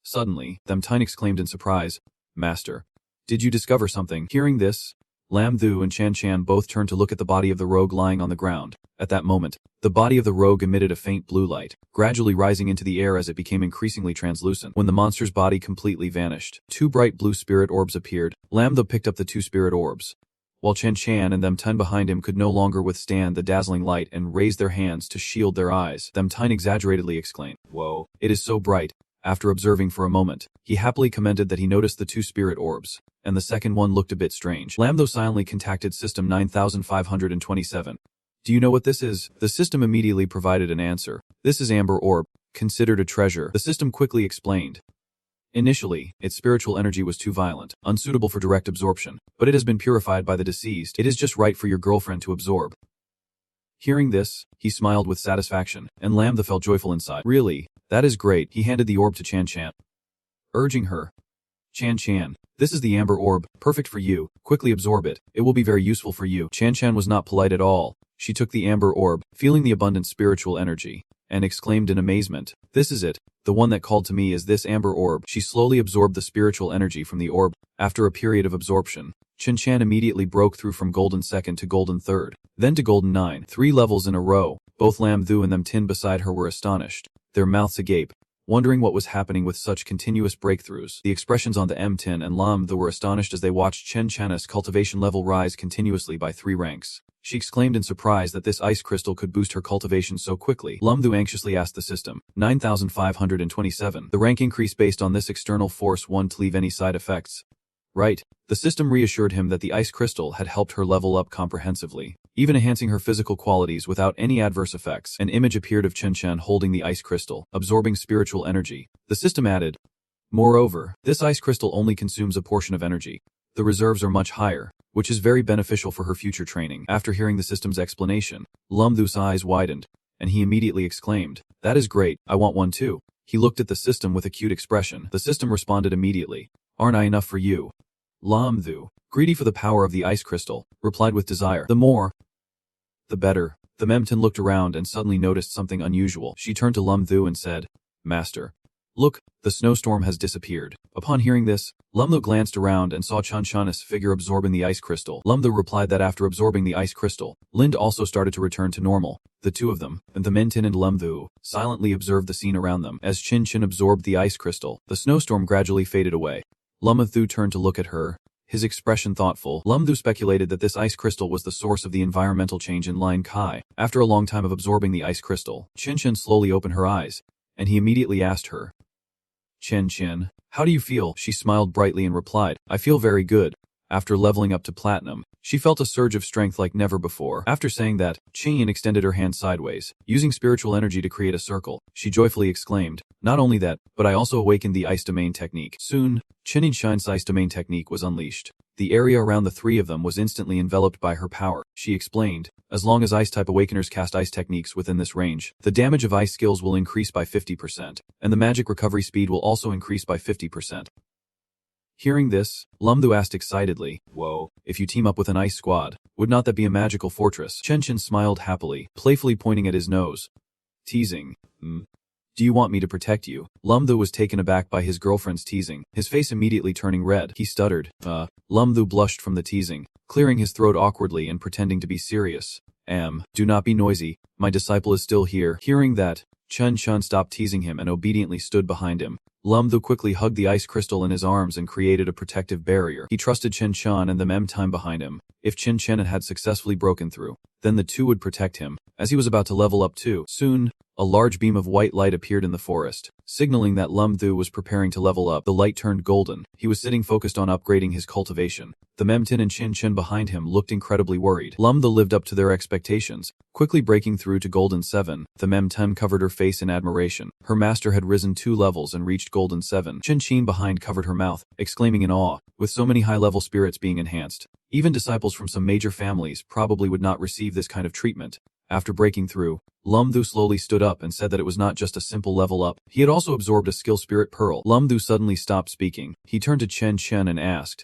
Suddenly, Tine exclaimed in surprise, Master, did you discover something? Hearing this, Lambtho and Chan both turned to look at the body of the rogue lying on the ground. At that moment, the body of the rogue emitted a faint blue light, gradually rising into the air as it became increasingly translucent. When the monster's body completely vanished, 2 bright blue spirit orbs appeared. Lambtho picked up the 2 spirit orbs, while Chan and Tine behind him could no longer withstand the dazzling light and raised their hands to shield their eyes. Tine exaggeratedly exclaimed, Whoa, it is so bright. After observing for a moment, he happily commented that he noticed the 2 spirit orbs, and the second one looked a bit strange. Lambtho silently contacted System 9527. Do you know what this is? The system immediately provided an answer. This is Amber Orb, considered a treasure. The system quickly explained. Initially, its spiritual energy was too violent, unsuitable for direct absorption, but it has been purified by the deceased. It is just right for your girlfriend to absorb. Hearing this, he smiled with satisfaction, and Lambtho felt joyful inside. Really? That is great. He handed the orb to Chan, urging her. Chan, this is the Amber Orb, perfect for you. Quickly absorb it. It will be very useful for you. Chan was not polite at all. She took the Amber Orb, feeling the abundant spiritual energy, and exclaimed in amazement, This is it. The one that called to me is this Amber Orb. She slowly absorbed the spiritual energy from the orb. After a period of absorption, Chen Chan immediately broke through from golden second to golden third, then to golden 9, 3 levels in a row. Both Lam Thu and them Tin beside her were astonished, their mouths agape, wondering what was happening with such continuous breakthroughs. The expressions on the M10 and Lam Thu were astonished as they watched Chen Chan's cultivation level rise continuously by 3 ranks. She exclaimed in surprise that this ice crystal could boost her cultivation so quickly. Lam Thu anxiously asked the system. 9,527. The rank increase based on this external force won't leave any side effects. Right. The system reassured him that the ice crystal had helped her level up comprehensively, even enhancing her physical qualities without any adverse effects. An image appeared of Chen Chan holding the ice crystal, absorbing spiritual energy. The system added, moreover, this ice crystal only consumes a portion of energy. The reserves are much higher, which is very beneficial for her future training. After hearing the system's explanation, Lam Thu's eyes widened, and he immediately exclaimed, that is great, I want one too. He looked at the system with a cute expression. The system responded immediately, aren't I enough for you? Lam Thu, greedy for the power of the ice crystal, replied with desire. The more, the better. The Memton looked around and suddenly noticed something unusual. She turned to Lam Thu and said, Master, look, the snowstorm has disappeared. Upon hearing this, Lam Thu glanced around and saw Chan Chan's figure absorbing the ice crystal. Lam Thu replied that after absorbing the ice crystal, Lind also started to return to normal. The two of them, and the Mentin and Lam Thu, silently observed the scene around them. As Chin Chin absorbed the ice crystal, the snowstorm gradually faded away. Lam Thu turned to look at her, his expression thoughtful. Lam Thu speculated that this ice crystal was the source of the environmental change in Line Kai. After a long time of absorbing the ice crystal, Chin Chin slowly opened her eyes, and he immediately asked her, Chin Chin, how do you feel? She smiled brightly and replied, I feel very good. After leveling up to platinum, she felt a surge of strength like never before. After saying that, Chin extended her hand sideways, using spiritual energy to create a circle. She joyfully exclaimed, not only that, but I also awakened the ice domain technique. Soon, Chin Shine's ice domain technique was unleashed. The area around the three of them was instantly enveloped by her power. She explained, as long as ice-type awakeners cast ice techniques within this range, the damage of ice skills will increase by 50%, and the magic recovery speed will also increase by 50%. Hearing this, Lam Thu asked excitedly, whoa, if you team up with an ice squad, would not that be a magical fortress? Chen Chen smiled happily, playfully pointing at his nose. Teasing. Do you want me to protect you? Lam Thu was taken aback by his girlfriend's teasing, his face immediately turning red. He stuttered, Lam Thu blushed from the teasing, clearing his throat awkwardly and pretending to be serious. Do not be noisy, my disciple is still here. Hearing that, Chen Chen stopped teasing him and obediently stood behind him. Lam Thu quickly hugged the ice crystal in his arms and created a protective barrier. He trusted Chen Chen and the Mem time behind him. If Chen Chen had successfully broken through, then the two would protect him, as he was about to level up too. Soon, a large beam of white light appeared in the forest, signaling that Lam Thu was preparing to level up. The light turned golden. He was sitting focused on upgrading his cultivation. The Memtin and Chin Chin behind him looked incredibly worried. Lam Thu lived up to their expectations, quickly breaking through to Golden 7. The Memtin covered her face in admiration. Her master had risen 2 levels and reached Golden 7. Chin Chin behind covered her mouth, exclaiming in awe, with so many high-level spirits being enhanced. Even disciples from some major families probably would not receive this kind of treatment. After breaking through, Lam Thu slowly stood up and said that it was not just a simple level up. He had also absorbed a skill spirit pearl. Lam Thu suddenly stopped speaking. He turned to Chen Chen and asked,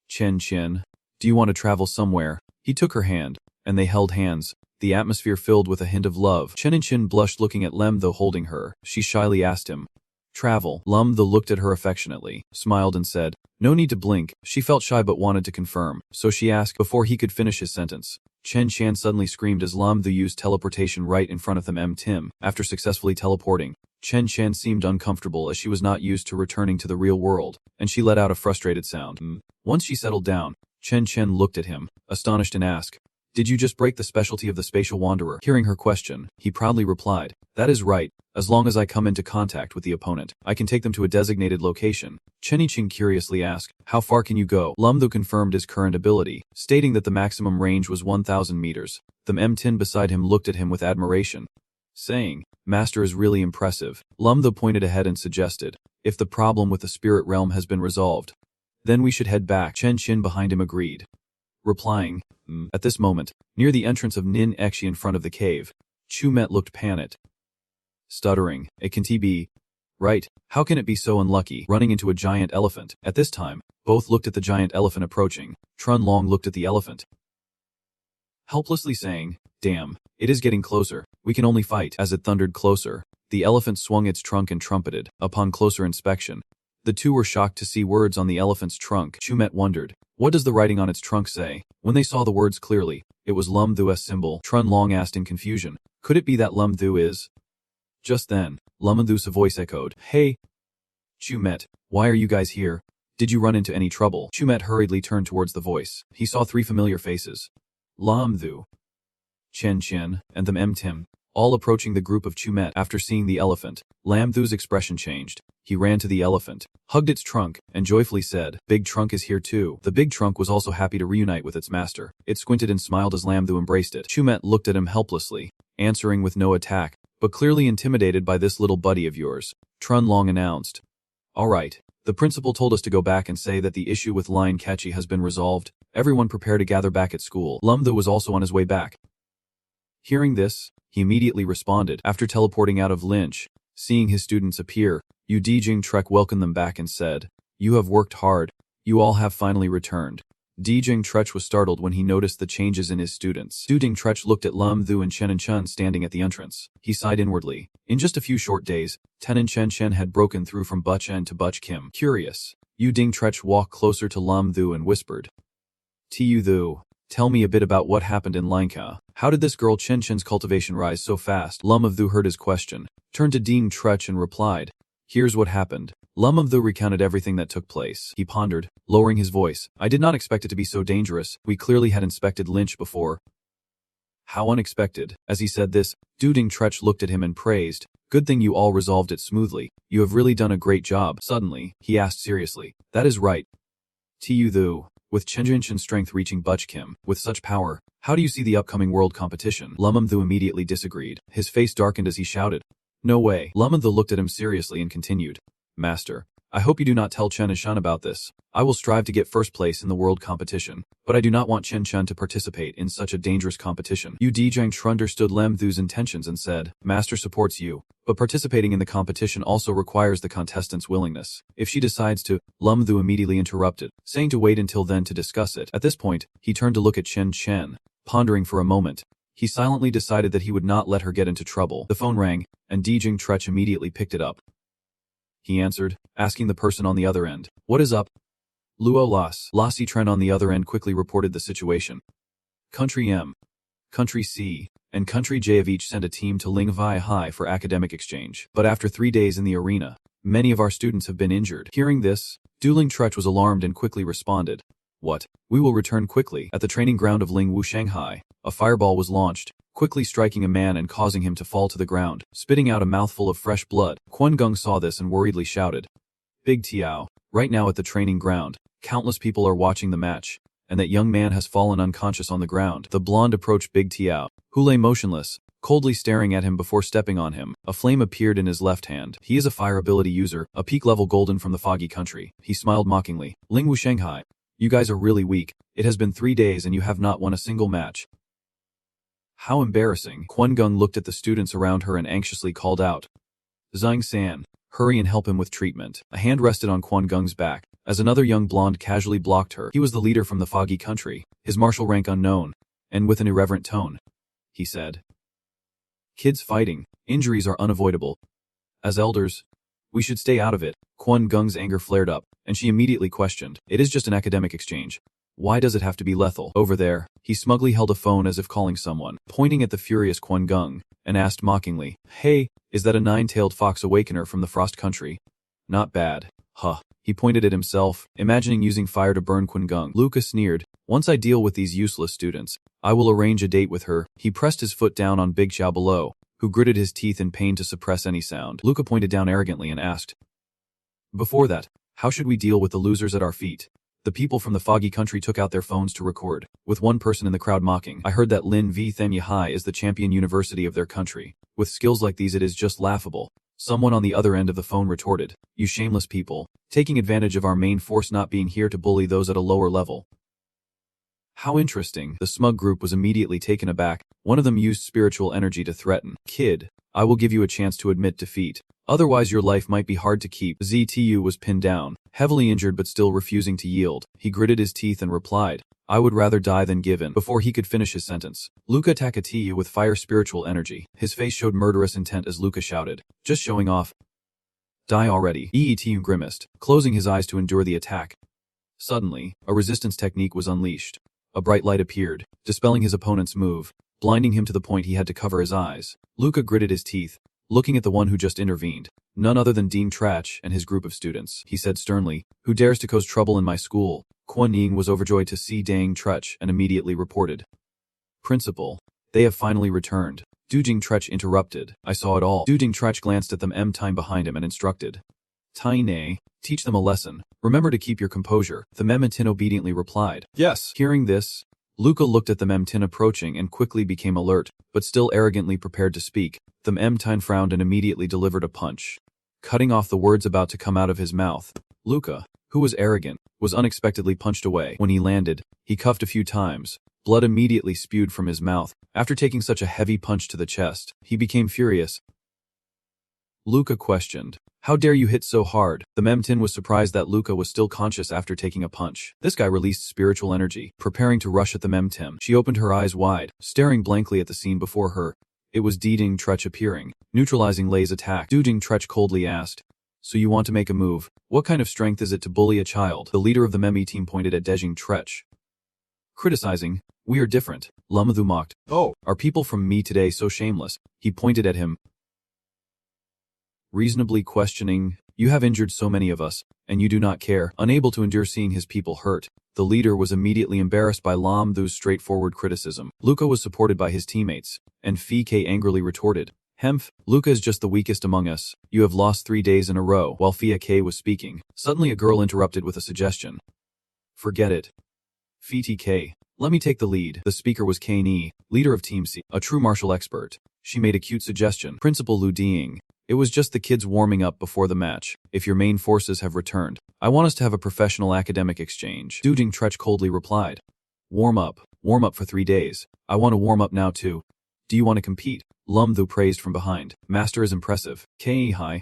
Chen Chen, do you want to travel somewhere? He took her hand, and they held hands, the atmosphere filled with a hint of love. Chen and Chin blushed looking at Lam Thu holding her. She shyly asked him, travel. Lam Thu looked at her affectionately, smiled and said, no need to blink. She felt shy but wanted to confirm, so she asked before he could finish his sentence. Chen Chan suddenly screamed as Lam Thu used teleportation right in front of them. Tim. After successfully teleporting, Chen Chan seemed uncomfortable as she was not used to returning to the real world, and she let out a frustrated sound. Once she settled down, Chen Chen looked at him, astonished and asked, did you just break the specialty of the spatial wanderer? Hearing her question, he proudly replied, that is right. As long as I come into contact with the opponent, I can take them to a designated location. Chen Yiqing curiously asked, how far can you go? Lam Thu confirmed his current ability, stating that the maximum range was 1,000 meters. The Tin beside him looked at him with admiration, saying, Master is really impressive. Lam Thu pointed ahead and suggested, if the problem with the spirit realm has been resolved, then we should head back. Chen Chin behind him agreed, replying, At this moment, near the entrance of Nin Ekshi in front of the cave, Chu Met looked panicked, stuttering, it can be right, how can it be so unlucky? Running into a giant elephant. At this time, both looked at the giant elephant approaching. Trun Long looked at the elephant, helplessly saying, damn, it is getting closer, we can only fight. As it thundered closer, the elephant swung its trunk and trumpeted. Upon closer inspection, The two were shocked to see words on the elephant's trunk. Chumet wondered, what does the writing on its trunk say? When they saw the words clearly, it was Lum Thu's symbol. Trun Long asked in confusion, could it be that Lum Thu is? Just then, Lum Thu's voice echoed, hey, Chumet, why are you guys here? Did you run into any trouble? Chumet hurriedly turned towards the voice. He saw three familiar faces. Lum Thu, Chen Chen, and them Tim, all approaching the group of Chumet. After seeing the elephant, Lam Thu's expression changed. He ran to the elephant, hugged its trunk, and joyfully said, Big Trunk is here too. The big trunk was also happy to reunite with its master. It squinted and smiled as Lam Thu embraced it. Chumet looked at him helplessly, answering with no attack, but clearly intimidated by this little buddy of yours. Trun Long announced, all right, the principal told us to go back and say that the issue with Lion Catchy has been resolved. Everyone prepare to gather back at school. Lum Thu was also on his way back. Hearing this, he immediately responded. After teleporting out of Lynch, seeing his students appear, Yu Dijing Trek welcomed them back and said, you have worked hard. You all have finally returned. Dijing Trek was startled when he noticed the changes in his students. Dijing Trek looked at Lum Thu and Chen Chun standing at the entrance. He sighed inwardly. In just a few short days, Ten and Chen had broken through from Butch En to Butch Kim. Curious, Yu Ding Trek walked closer to Lum Thu and whispered, Tu Thu, tell me a bit about what happened in Lanka. How did this girl Chen Chen's cultivation rise so fast? Lum Thu heard his question, turned to Ding Trech and replied, here's what happened. Lum Thu recounted everything that took place. He pondered, lowering his voice. I did not expect it to be so dangerous. We clearly had inspected Lynch before. How unexpected. As he said this, Duding Trech looked at him and praised, good thing you all resolved it smoothly. You have really done a great job. Suddenly, he asked seriously, that is right. Tu Thu, with Chen Jinshan's strength reaching Butch Kim, with such power, how do you see the upcoming world competition? Lum Thu immediately disagreed. His face darkened as he shouted, no way. Lum Thu looked at him seriously and continued, Master, I hope you do not tell Chen Shan about this. I will strive to get first place in the world competition, but I do not want Chen Chen to participate in such a dangerous competition. Yu Dijang understood Lem Thu's intentions and said, Master supports you, but participating in the competition also requires the contestant's willingness. If she decides to, Lum Thu immediately interrupted, saying to wait until then to discuss it. At this point, he turned to look at Chen Chen, pondering for a moment. He silently decided that he would not let her get into trouble. The phone rang, and Dijing Trech immediately picked it up. He answered, asking the person on the other end, what is up? Luo Las. Lassie Tren on the other end quickly reported the situation. Country M, Country C, and Country J have each sent a team to Lingvai High for academic exchange. But after 3 days in the arena, many of our students have been injured. Hearing this, Dueling Trech was alarmed and quickly responded, what? We will return quickly. At the training ground of Ling Wu Shanghai, a fireball was launched, quickly striking a man and causing him to fall to the ground, spitting out a mouthful of fresh blood. Quan Gung saw this and worriedly shouted, Big Tiao, right now at the training ground, countless people are watching the match, and that young man has fallen unconscious on the ground. The blonde approached Big Tiao, who lay motionless, coldly staring at him before stepping on him. A flame appeared in his left hand. He is a fire ability user, a peak level golden from the foggy country. He smiled mockingly. Ling Wu Shanghai, you guys are really weak. It has been 3 days and you have not won a single match. How embarrassing. Quan Gung looked at the students around her and anxiously called out, Zhang San, hurry and help him with treatment. A hand rested on Quan Gung's back, as another young blonde casually blocked her. He was the leader from the foggy country, his martial rank unknown, and with an irreverent tone, he said, kids fighting, injuries are unavoidable. As elders, we should stay out of it. Quan Gung's anger flared up, and she immediately questioned, it is just an academic exchange. Why does it have to be lethal? Over there, he smugly held a phone as if calling someone, pointing at the furious Quan Gung, and asked mockingly, hey, is that a 9-tailed fox awakener from the Frost Country? Not bad. Huh. He pointed at himself, imagining using fire to burn Quan Gung. Luca sneered, once I deal with these useless students, I will arrange a date with her. He pressed his foot down on Big Xiao below, who gritted his teeth in pain to suppress any sound. Luca pointed down arrogantly and asked, before that, how should we deal with the losers at our feet? The people from the foggy country took out their phones to record, with one person in the crowd mocking. I heard that Lin V. Themya High is the champion university of their country. With skills like these it is just laughable. Someone on the other end of the phone retorted, you shameless people, taking advantage of our main force not being here to bully those at a lower level. How interesting. The smug group was immediately taken aback. One of them used spiritual energy to threaten, kid, I will give you a chance to admit defeat. Otherwise your life might be hard to keep. ZTU was pinned down, heavily injured but still refusing to yield. He gritted his teeth and replied, I would rather die than give in. Before he could finish his sentence, Luca attacked TU with fire spiritual energy. His face showed murderous intent as Luca shouted, just showing off. Die already. Eetu grimaced, closing his eyes to endure the attack. Suddenly, a resistance technique was unleashed. A bright light appeared, dispelling his opponent's move, blinding him to the point he had to cover his eyes. Luca gritted his teeth, looking at the one who just intervened. None other than Dean Trach and his group of students, he said sternly. Who dares to cause trouble in my school? Kuan Ying was overjoyed to see Dang Trach and immediately reported. Principal, they have finally returned. Dujing Trach interrupted. I saw it all. Dujing Trach glanced at them time behind him and instructed. Taine, teach them a lesson. Remember to keep your composure. The Memtin obediently replied. Yes. Hearing this, Luca looked at the Memtin approaching and quickly became alert, but still arrogantly prepared to speak. The Memtin frowned and immediately delivered a punch, cutting off the words about to come out of his mouth. Luca, who was arrogant, was unexpectedly punched away. When he landed, he cuffed a few times. Blood immediately spewed from his mouth. After taking such a heavy punch to the chest, he became furious. Luca questioned, how dare you hit so hard? The Memtin was surprised that Luca was still conscious after taking a punch. This guy released spiritual energy, preparing to rush at the Memtin. She opened her eyes wide, staring blankly at the scene before her. It was Dujing Trach appearing, neutralizing Lei's attack. Dujing Trach coldly asked, so you want to make a move? What kind of strength is it to bully a child? The leader of the Memi team pointed at Dujing Trach, criticizing. We are different. Lumthu mocked. Oh, are people from me today so shameless? He pointed at him, reasonably questioning, you have injured so many of us, and you do not care. Unable to endure seeing his people hurt, the leader was immediately embarrassed by Lumthu's straightforward criticism. Luca was supported by his teammates, and Fike angrily retorted, Hemph, Luca is just the weakest among us. You have lost 3 days in a row. While Fike was speaking, suddenly a girl interrupted with a suggestion. Forget it. Fike, let me take the lead. The speaker was Kane, leader of Team C, a true martial expert. She made a cute suggestion. Principal Lu Ding, it was just the kids warming up before the match. If your main forces have returned, I want us to have a professional academic exchange. Dujing Trach coldly replied. Warm up for 3 days. I want to warm up now too. Do you want to compete? Lumthu praised from behind. Master is impressive. Kai.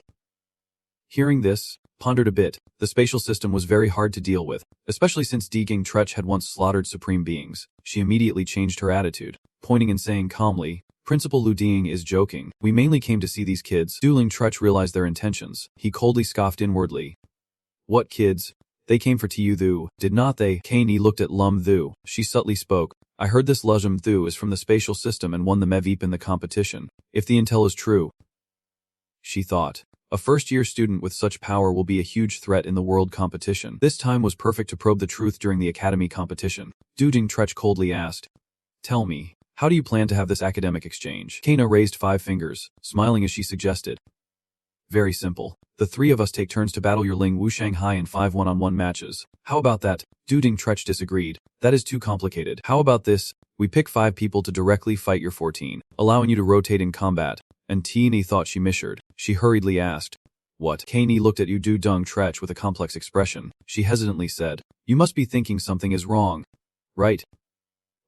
Hearing this, pondered a bit. The spatial system was very hard to deal with, especially since Dujing Trach had once slaughtered supreme beings. She immediately changed her attitude, pointing and saying calmly, Principal Lu Ding is joking. We mainly came to see these kids. Dujing Trach realized their intentions. He coldly scoffed inwardly. What kids? They came for Tzu, did not they? Kane looked at Lumthu. She subtly spoke. I heard this Lumthu is from the spatial system and won the Mevip in the competition. If the intel is true, she thought, a first-year student with such power will be a huge threat in the world competition. This time was perfect to probe the truth during the academy competition. Dujing Trach coldly asked, tell me, how do you plan to have this academic exchange? Kana raised 5 fingers, smiling as she suggested. Very simple. The 3 of us take turns to battle your Ling Wu Shanghai in 5 one-on-one matches. How about that? Dujing Trach disagreed. That is too complicated. How about this? We pick 5 people to directly fight your 14, allowing you to rotate in combat. And Teeny thought she misheard. She hurriedly asked, what? Kane looked at Dujing Trach with a complex expression. She hesitantly said, you must be thinking something is wrong. Right?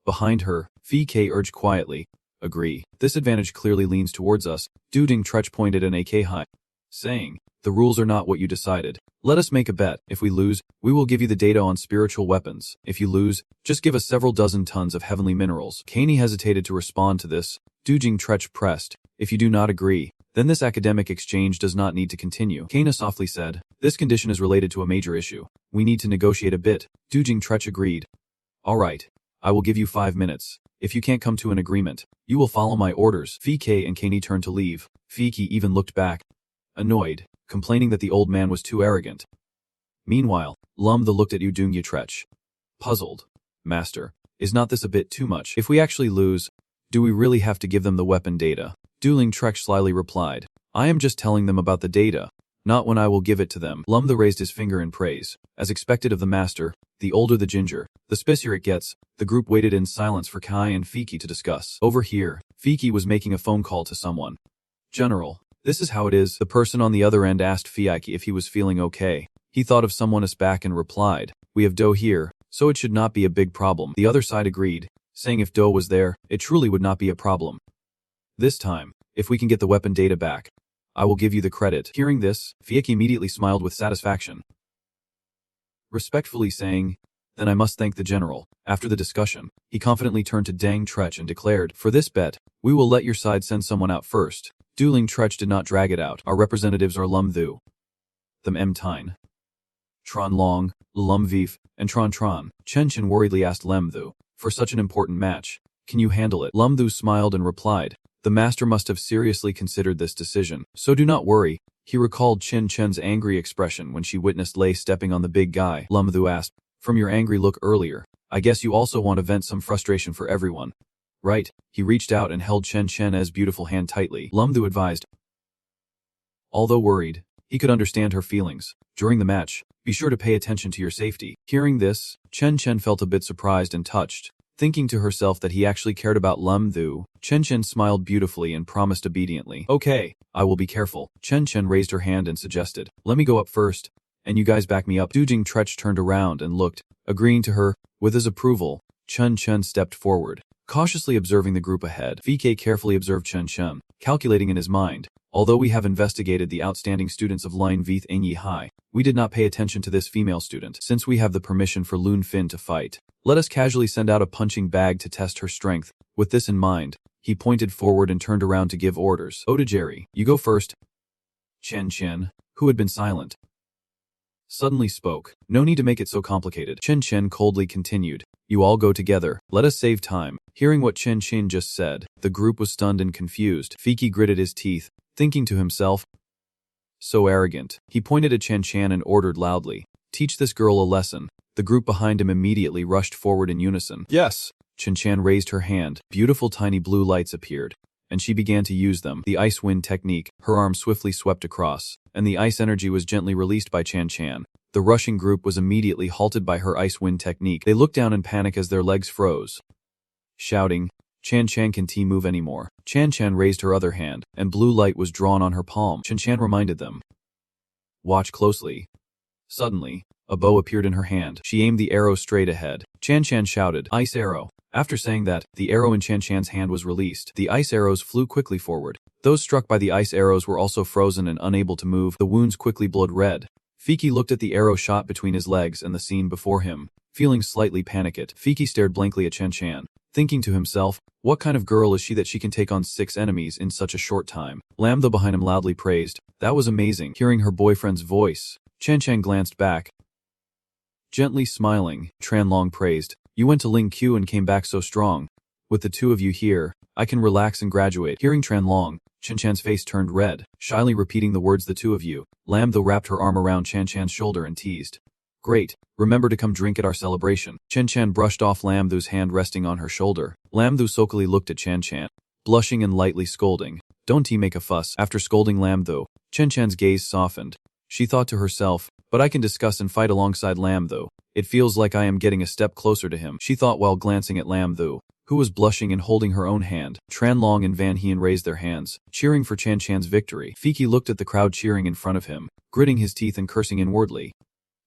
Behind her, Fike urged quietly, agree. This advantage clearly leans towards us. Dujing Trach pointed an AK high, saying, the rules are not what you decided. Let us make a bet. If we lose, we will give you the data on spiritual weapons. If you lose, just give us several dozen tons of heavenly minerals. Kane hesitated to respond to this. Dujing Trach pressed, if you do not agree, then this academic exchange does not need to continue. Kana softly said, this condition is related to a major issue. We need to negotiate a bit. Dujing Trach agreed. All right. I will give you 5 minutes. If you can't come to an agreement, you will follow my orders. Fike and Kane turned to leave. Fike even looked back, annoyed, complaining that the old man was too arrogant. Meanwhile, Lumthu looked at Dujing Trach, puzzled. Master, is not this a bit too much? If we actually lose, do we really have to give them the weapon data? Dujing Trach slyly replied, I am just telling them about the data, not when I will give it to them. Lumthu raised his finger in praise. As expected of the master, the older the ginger, the spicier it gets. The group waited in silence for Kai and Fike to discuss. Over here, Fike was making a phone call to someone. General, this is how it is. The person on the other end asked Fike if he was feeling okay. He thought of someone else back and replied, we have Do here, so it should not be a big problem. The other side agreed, saying if Do was there, it truly would not be a problem. This time, if we can get the weapon data back, I will give you the credit. Hearing this, Fike immediately smiled with satisfaction, respectfully saying, then I must thank the general. After the discussion, he confidently turned to Dang Trach and declared, for this bet, we will let your side send someone out first. Dujing Trach did not drag it out. Our representatives are Lumthu, them Tine. Tron Long, Lum Vif, and Tron Tron. Chen Chen worriedly asked Lemthu, for such an important match, can you handle it? Lemthu smiled and replied, the master must have seriously considered this decision, so do not worry. He recalled Chen Chen's angry expression when she witnessed Lei stepping on the big guy. Lemthu asked, from your angry look earlier, I guess you also want to vent some frustration for everyone. Right? He reached out and held Chen Chen's beautiful hand tightly. Lemthu advised. Although worried, he could understand her feelings. During the match, be sure to pay attention to your safety. Hearing this, Chen Chen felt a bit surprised and touched. Thinking to herself that he actually cared about Lemthu, Chen Chen smiled beautifully and promised obediently. Okay, I will be careful. Chen Chen raised her hand and suggested, let me go up first, and you guys back me up. Dujing Trech turned around and looked, agreeing to her. With his approval, Chen Chen stepped forward, cautiously observing the group ahead. VK carefully observed Chen Chen, calculating in his mind, although we have investigated the outstanding students of Line Vith Enyi High, we did not pay attention to this female student. Since we have the permission for Lun Fin to fight, let us casually send out a punching bag to test her strength. With this in mind, he pointed forward and turned around to give orders. Otajeri, you go first. Chen Chen, who had been silent, suddenly spoke. No need to make it so complicated. Chen Chen coldly continued. You all go together. Let us save time. Hearing what Chen Chen just said, the group was stunned and confused. Fiki gritted his teeth, thinking to himself, so arrogant. He pointed at Chen Chen and ordered loudly, teach this girl a lesson. The group behind him immediately rushed forward in unison. Yes. Chen Chen raised her hand. Beautiful tiny blue lights appeared, and she began to use them. The ice wind technique, her arm swiftly swept across, and the ice energy was gently released by Chen Chen. The rushing group was immediately halted by her ice wind technique. They looked down in panic as their legs froze. Shouting, Chan Chan can't move anymore. Chan Chan raised her other hand, and blue light was drawn on her palm. Chan Chan reminded them. Watch closely. Suddenly, a bow appeared in her hand. She aimed the arrow straight ahead. Chan Chan shouted, Ice arrow. After saying that, the arrow in Chan Chan's hand was released. The ice arrows flew quickly forward. Those struck by the ice arrows were also frozen and unable to move. The wounds quickly bled red. Fiki looked at the arrow shot between his legs and the scene before him, feeling slightly panicked. Fiki stared blankly at Chen Chan, thinking to himself, what kind of girl is she that she can take on 6 enemies in such a short time? Lam, though behind him, loudly praised, that was amazing. Hearing her boyfriend's voice, Chen Chan glanced back. Gently smiling, Tran Long praised, you went to Ling Q and came back so strong. With the two of you here, I can relax and graduate. Hearing Tran Long, Chen Chan's face turned red, shyly repeating the words the two of you. Lam though wrapped her arm around Chen Chan's shoulder and teased. Great, remember to come drink at our celebration. Chen Chan brushed off Lam Thu's hand resting on her shoulder. Lam Thu sulkily looked at Chen Chan, blushing and lightly scolding. Don't he make a fuss. After scolding Lam Thu, Chen Chan's gaze softened. She thought to herself, but I can discuss and fight alongside Lam Thu. It feels like I am getting a step closer to him, she thought while glancing at Lam Thu, who was blushing and holding her own hand. Tran Long and Van Hien raised their hands, cheering for Chan Chan's victory. Fiki looked at the crowd cheering in front of him, gritting his teeth and cursing inwardly.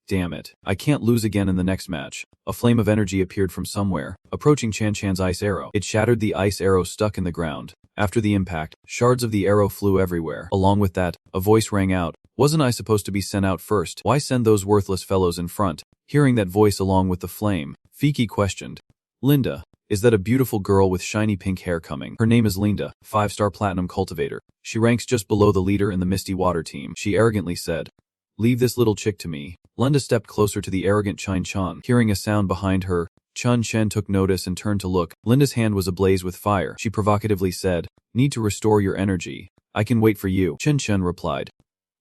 Damn it, I can't lose again in the next match. A flame of energy appeared from somewhere, approaching Chan Chan's ice arrow. It shattered the ice arrow stuck in the ground. After the impact, shards of the arrow flew everywhere. Along with that, a voice rang out. Wasn't I supposed to be sent out first? Why send those worthless fellows in front? Hearing that voice along with the flame, Fiki questioned. Linda, is that a beautiful girl with shiny pink hair coming? Her name is Linda, 5-star platinum cultivator. She ranks just below the leader in the Misty Water team. She arrogantly said. Leave this little chick to me. Linda stepped closer to the arrogant Chin Chan. Hearing a sound behind her, Chun Chen took notice and turned to look. Linda's hand was ablaze with fire. She provocatively said, need to restore your energy. I can wait for you. Chen Chen replied.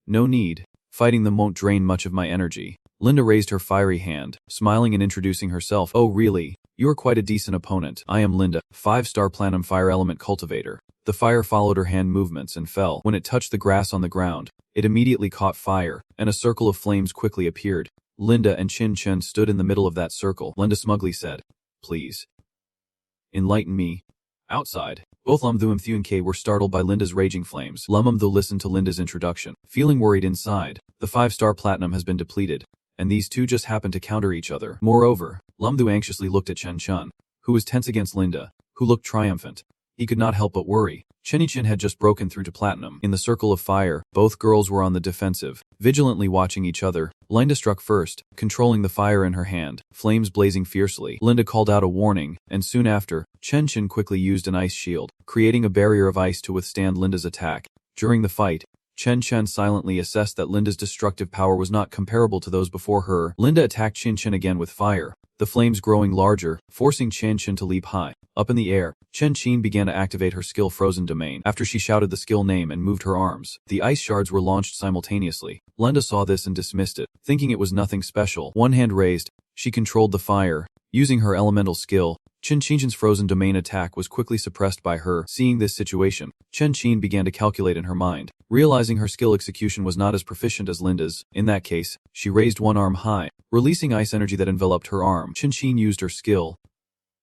No need. Fighting them won't drain much of my energy. Linda raised her fiery hand, smiling and introducing herself. Oh really? You are quite a decent opponent. I am Linda, 5-star platinum fire element cultivator. The fire followed her hand movements and fell. When it touched the grass on the ground, it immediately caught fire, and a circle of flames quickly appeared. Linda and Chin Chen stood in the middle of that circle. Linda smugly said, please enlighten me. Outside, both Lum Thu and Thun K were startled by Linda's raging flames. Lum Thu listened to Linda's introduction, feeling worried inside. The 5-star platinum has been depleted, and these two just happened to counter each other. Moreover, Lum Thu anxiously looked at Chen Chun, who was tense against Linda, who looked triumphant. He could not help but worry. Chenny Chin had just broken through to platinum. In the circle of fire, both girls were on the defensive, vigilantly watching each other. Linda struck first, controlling the fire in her hand, flames blazing fiercely. Linda called out a warning, and soon after, Chen Chin quickly used an ice shield, creating a barrier of ice to withstand Linda's attack. During the fight, Chen Chen silently assessed that Linda's destructive power was not comparable to those before her. Linda attacked Chen Chen again with fire, the flames growing larger, forcing Chen Chen to leap high. Up in the air, Chen Chen began to activate her skill Frozen Domain. After she shouted the skill name and moved her arms, the ice shards were launched simultaneously. Linda saw this and dismissed it, thinking it was nothing special. One hand raised, she controlled the fire. Using her elemental skill, Chen Chen's Frozen Domain attack was quickly suppressed by her. Seeing this situation, Chen Chen began to calculate in her mind, realizing her skill execution was not as proficient as Linda's. In that case, she raised one arm high, releasing ice energy that enveloped her arm. Chen Chen used her skill,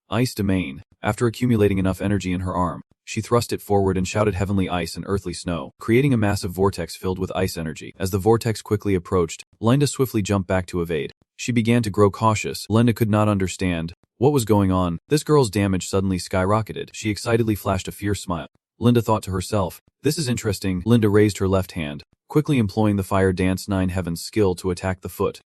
Ice Domain. After accumulating enough energy in her arm, she thrust it forward and shouted heavenly ice and earthly snow, creating a massive vortex filled with ice energy. As the vortex quickly approached, Linda swiftly jumped back to evade. She began to grow cautious. Linda could not understand what was going on. This girl's damage suddenly skyrocketed. She excitedly flashed a fierce smile. Linda thought to herself, this is interesting. Linda raised her left hand, quickly employing the Fire Dance 9 Heavens skill to attack the foot.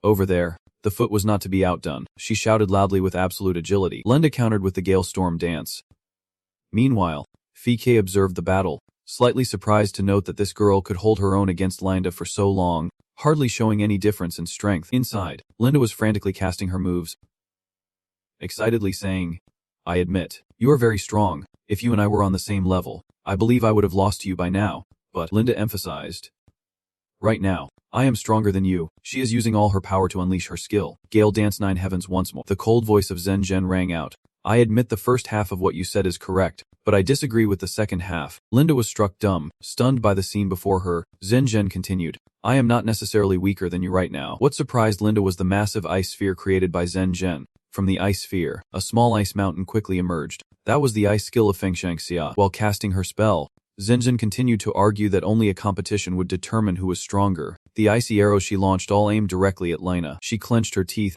Over there. The foot was not to be outdone. She shouted loudly with absolute agility. Linda countered with the Gale Storm Dance. Meanwhile, Fike observed the battle, slightly surprised to note that this girl could hold her own against Linda for so long, hardly showing any difference in strength. Inside, Linda was frantically casting her moves, excitedly saying, I admit, you are very strong. If you and I were on the same level, I believe I would have lost to you by now. But, Linda emphasized, right now, I am stronger than you. She is using all her power to unleash her skill. Gale Dance 9 Heavens once more. The cold voice of Zhen Zhen rang out. I admit the first half of what you said is correct, but I disagree with the second half. Linda was struck dumb, stunned by the scene before her. Zhen Zhen continued. I am not necessarily weaker than you right now. What surprised Linda was the massive ice sphere created by Zhen Zhen. From the ice sphere, a small ice mountain quickly emerged. That was the ice skill of Feng Shangxia. While casting her spell, Zhen Zhen continued to argue that only a competition would determine who was stronger. The icy arrows she launched all aimed directly at Lina. She clenched her teeth,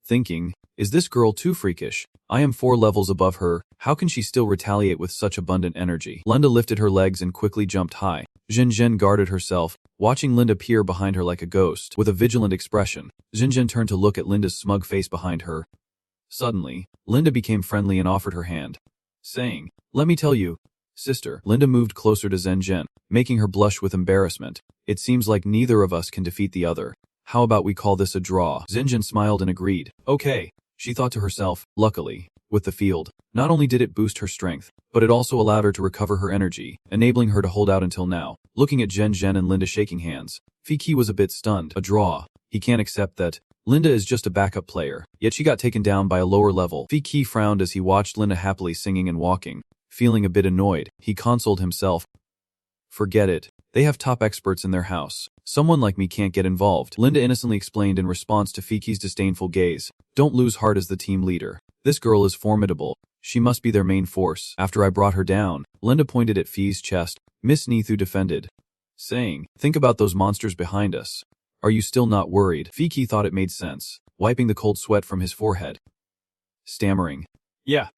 thinking, is this girl too freakish? I am 4 levels above her. How can she still retaliate with such abundant energy? Linda lifted her legs and quickly jumped high. Zhen Zhen guarded herself, watching Linda peer behind her like a ghost. With a vigilant expression, Zhen Zhen turned to look at Linda's smug face behind her. Suddenly, Linda became friendly and offered her hand, saying, let me tell you, sister. Linda moved closer to Zhen Zhen, making her blush with embarrassment. It seems like neither of us can defeat the other. How about we call this a draw? Zhen Zhen smiled and agreed. Okay, she thought to herself. Luckily, with the field, not only did it boost her strength, but it also allowed her to recover her energy, enabling her to hold out until now. Looking at Zhen Zhen and Linda shaking hands, Fike was a bit stunned. A draw. He can't accept that. Linda is just a backup player, yet she got taken down by a lower level. Fike frowned as he watched Linda happily singing and walking. Feeling a bit annoyed, he consoled himself. Forget it. They have top experts in their house. Someone like me can't get involved. Linda innocently explained in response to Fike's disdainful gaze. Don't lose heart as the team leader. This girl is formidable. She must be their main force. After I brought her down, Linda pointed at Fee's chest. Miss Neithu defended, saying, think about those monsters behind us. Are you still not worried? Fike thought it made sense, wiping the cold sweat from his forehead. Stammering. Yeah.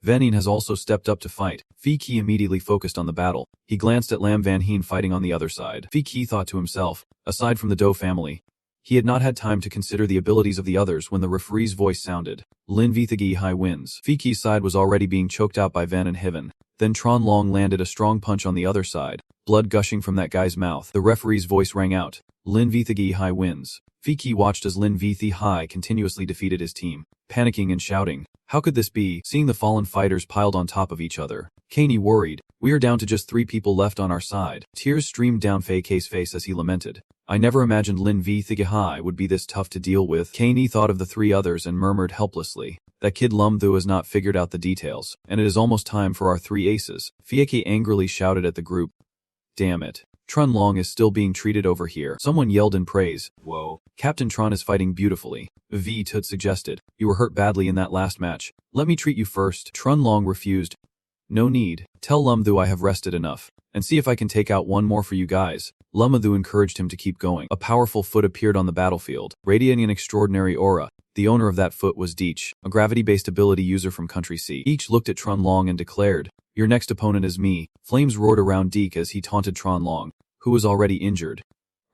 Venin has also stepped up to fight. Fike immediately focused on the battle. He glanced at Lam Van Heen fighting on the other side. Fike thought to himself, aside from the Doe family, he had not had time to consider the abilities of the others when the referee's voice sounded. Lin Vithagi High wins. Fike's side was already being choked out by Van and Hiven. Then Tron Long landed a strong punch on the other side, blood gushing from that guy's mouth. The referee's voice rang out. Lin Vithagi High wins. Fike watched as Lin Vithi High continuously defeated his team, panicking and shouting, how could this be? Seeing the fallen fighters piled on top of each other, Kaney worried, we are down to just 3 people left on our side. Tears streamed down Fike's face as he lamented. I never imagined Lin Vithi High would be this tough to deal with. Kaney thought of the 3 others and murmured helplessly, that kid Lumthu has not figured out the details, and it is almost time for our 3 aces. Fike angrily shouted at the group. Damn it. Trun Long is still being treated over here. Someone yelled in praise. Whoa. Captain Tron is fighting beautifully. V Tut suggested. You were hurt badly in that last match. Let me treat you first. Trun Long refused. No need. Tell Lumthu I have rested enough. And see if I can take out one more for you guys. Lumthu encouraged him to keep going. A powerful foot appeared on the battlefield, radiating an extraordinary aura. The owner of that foot was Deech, a gravity-based ability user from Country C. Each looked at Trun Long and declared, your next opponent is me. Flames roared around Deek as he taunted Tron Long, who was already injured.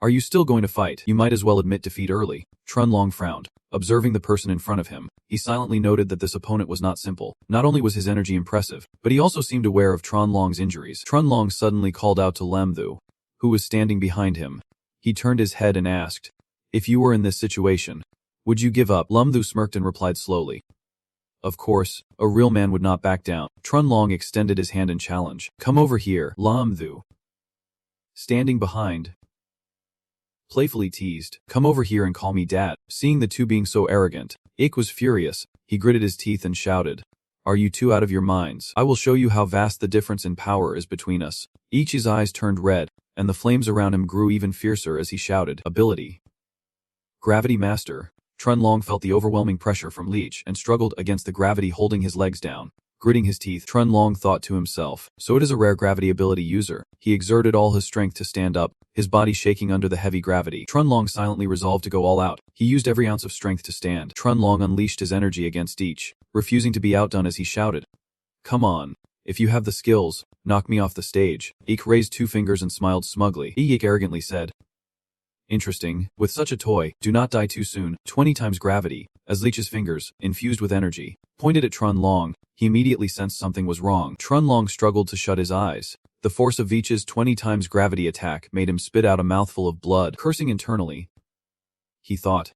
Are you still going to fight? You might as well admit defeat early. Trunlong frowned. Observing the person in front of him, he silently noted that this opponent was not simple. Not only was his energy impressive, but he also seemed aware of Trunlong's injuries. Trunlong suddenly called out to Lemthu, who was standing behind him. He turned his head and asked, "If you were in this situation, would you give up?" Lemthu smirked and replied slowly, "Of course, a real man would not back down." Trunlong extended his hand in challenge. "Come over here." Lemthu, standing behind, playfully teased, "Come over here and call me dad." Seeing the two being so arrogant, Ik was furious. He gritted his teeth and shouted, "Are you two out of your minds? I will show you how vast the difference in power is between us." Ichi's eyes turned red, and the flames around him grew even fiercer as he shouted, "Ability! Gravity Master!" Trunlong felt the overwhelming pressure from Leech and struggled against the gravity holding his legs down. Gritting his teeth, Trunlong thought to himself, "So it is a rare gravity ability user." He exerted all his strength to stand up, his body shaking under the heavy gravity. Trunlong silently resolved to go all out. He used every ounce of strength to stand. Trunlong unleashed his energy against each, refusing to be outdone as he shouted, "Come on. If you have the skills, knock me off the stage." Ik raised 2 fingers and smiled smugly. Ik arrogantly said, "Interesting. With such a toy, do not die too soon." 20 times gravity, as Leech's fingers, infused with energy, pointed at Trunlong. He immediately sensed something was wrong. Trunlong struggled to shut his eyes. The force of Leech's 20 times gravity attack made him spit out a mouthful of blood. Cursing internally, he thought,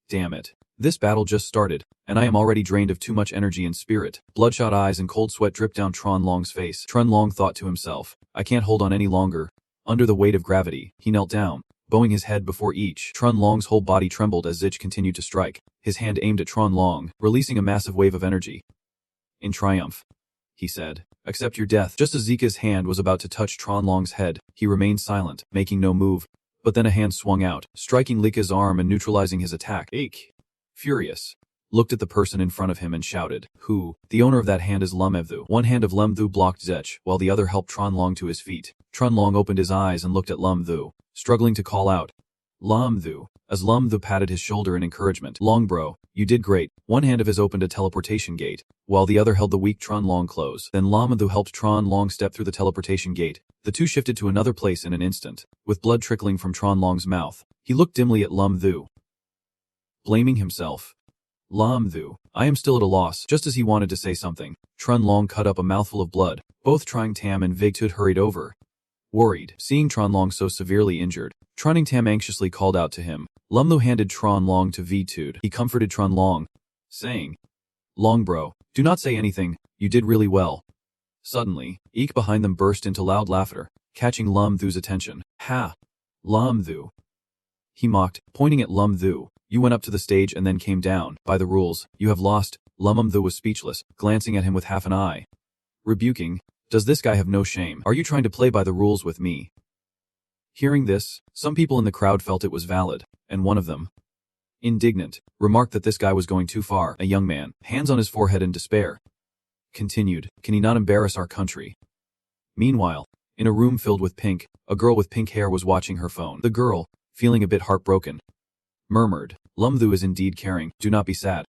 "Damn it. This battle just started, and I am already drained of too much energy and spirit." Bloodshot eyes and cold sweat dripped down Trunlong's face. Trunlong thought to himself, "I can't hold on any longer." Under the weight of gravity, he knelt down, bowing his head before each. Trunlong's whole body trembled as Zich continued to strike, his hand aimed at Trunlong, releasing a massive wave of energy. "In triumph," he said, "accept your death." Just as Zika's hand was about to touch Trunlong's head, he remained silent, making no move. But then a hand swung out, striking Lika's arm and neutralizing his attack. Ik, furious, looked at the person in front of him and shouted, "Who?" The owner of that hand is Lemthu. One hand of Lemthu blocked Zech, while the other helped Trunlong to his feet. Trunlong opened his eyes and looked at Lemthu, struggling to call out, "Lemthu," as Lemthu patted his shoulder in encouragement. "Long bro, you did great." One hand of his opened a teleportation gate, while the other held the weak Trunlong close. Then Lemthu helped Trunlong step through the teleportation gate. The two shifted to another place in an instant, with blood trickling from Trunlong's mouth. He looked dimly at Lemthu, blaming himself. "Lemthu, I am still at a loss." Just as he wanted to say something, Trunlong cut up a mouthful of blood. Both Trying Tam and Vigtud hurried over, worried. Seeing Trunlong so severely injured, Trying Tam anxiously called out to him. Lemthu handed Trunlong to Vigtud. He comforted Trunlong, saying, "Long bro, do not say anything, you did really well." Suddenly, Ik behind them burst into loud laughter, catching Lemthu's attention. "Ha! Lemthu," he mocked, pointing at Lemthu. "You went up to the stage and then came down. By the rules, you have lost." Lemthu was speechless, glancing at him with half an eye, rebuking, "Does this guy have no shame? Are you trying to play by the rules with me?" Hearing this, some people in the crowd felt it was valid, and one of them, indignant, remarked that this guy was going too far. A young man, hands on his forehead in despair, continued, "Can he not embarrass our country?" Meanwhile, in a room filled with pink, a girl with pink hair was watching her phone. The girl, feeling a bit heartbroken, murmured, "Lemthu is indeed caring, do not be sad."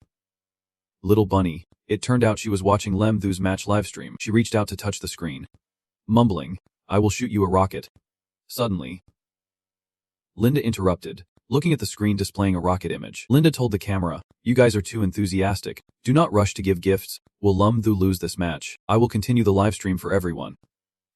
Little bunny. It turned out she was watching Lemthu's match livestream. She reached out to touch the screen, mumbling, "I will shoot you a rocket." Suddenly, Linda interrupted, looking at the screen displaying a rocket image. Linda told the camera, "You guys are too enthusiastic. Do not rush to give gifts. Will Lemthu lose this match? I will continue the livestream for everyone."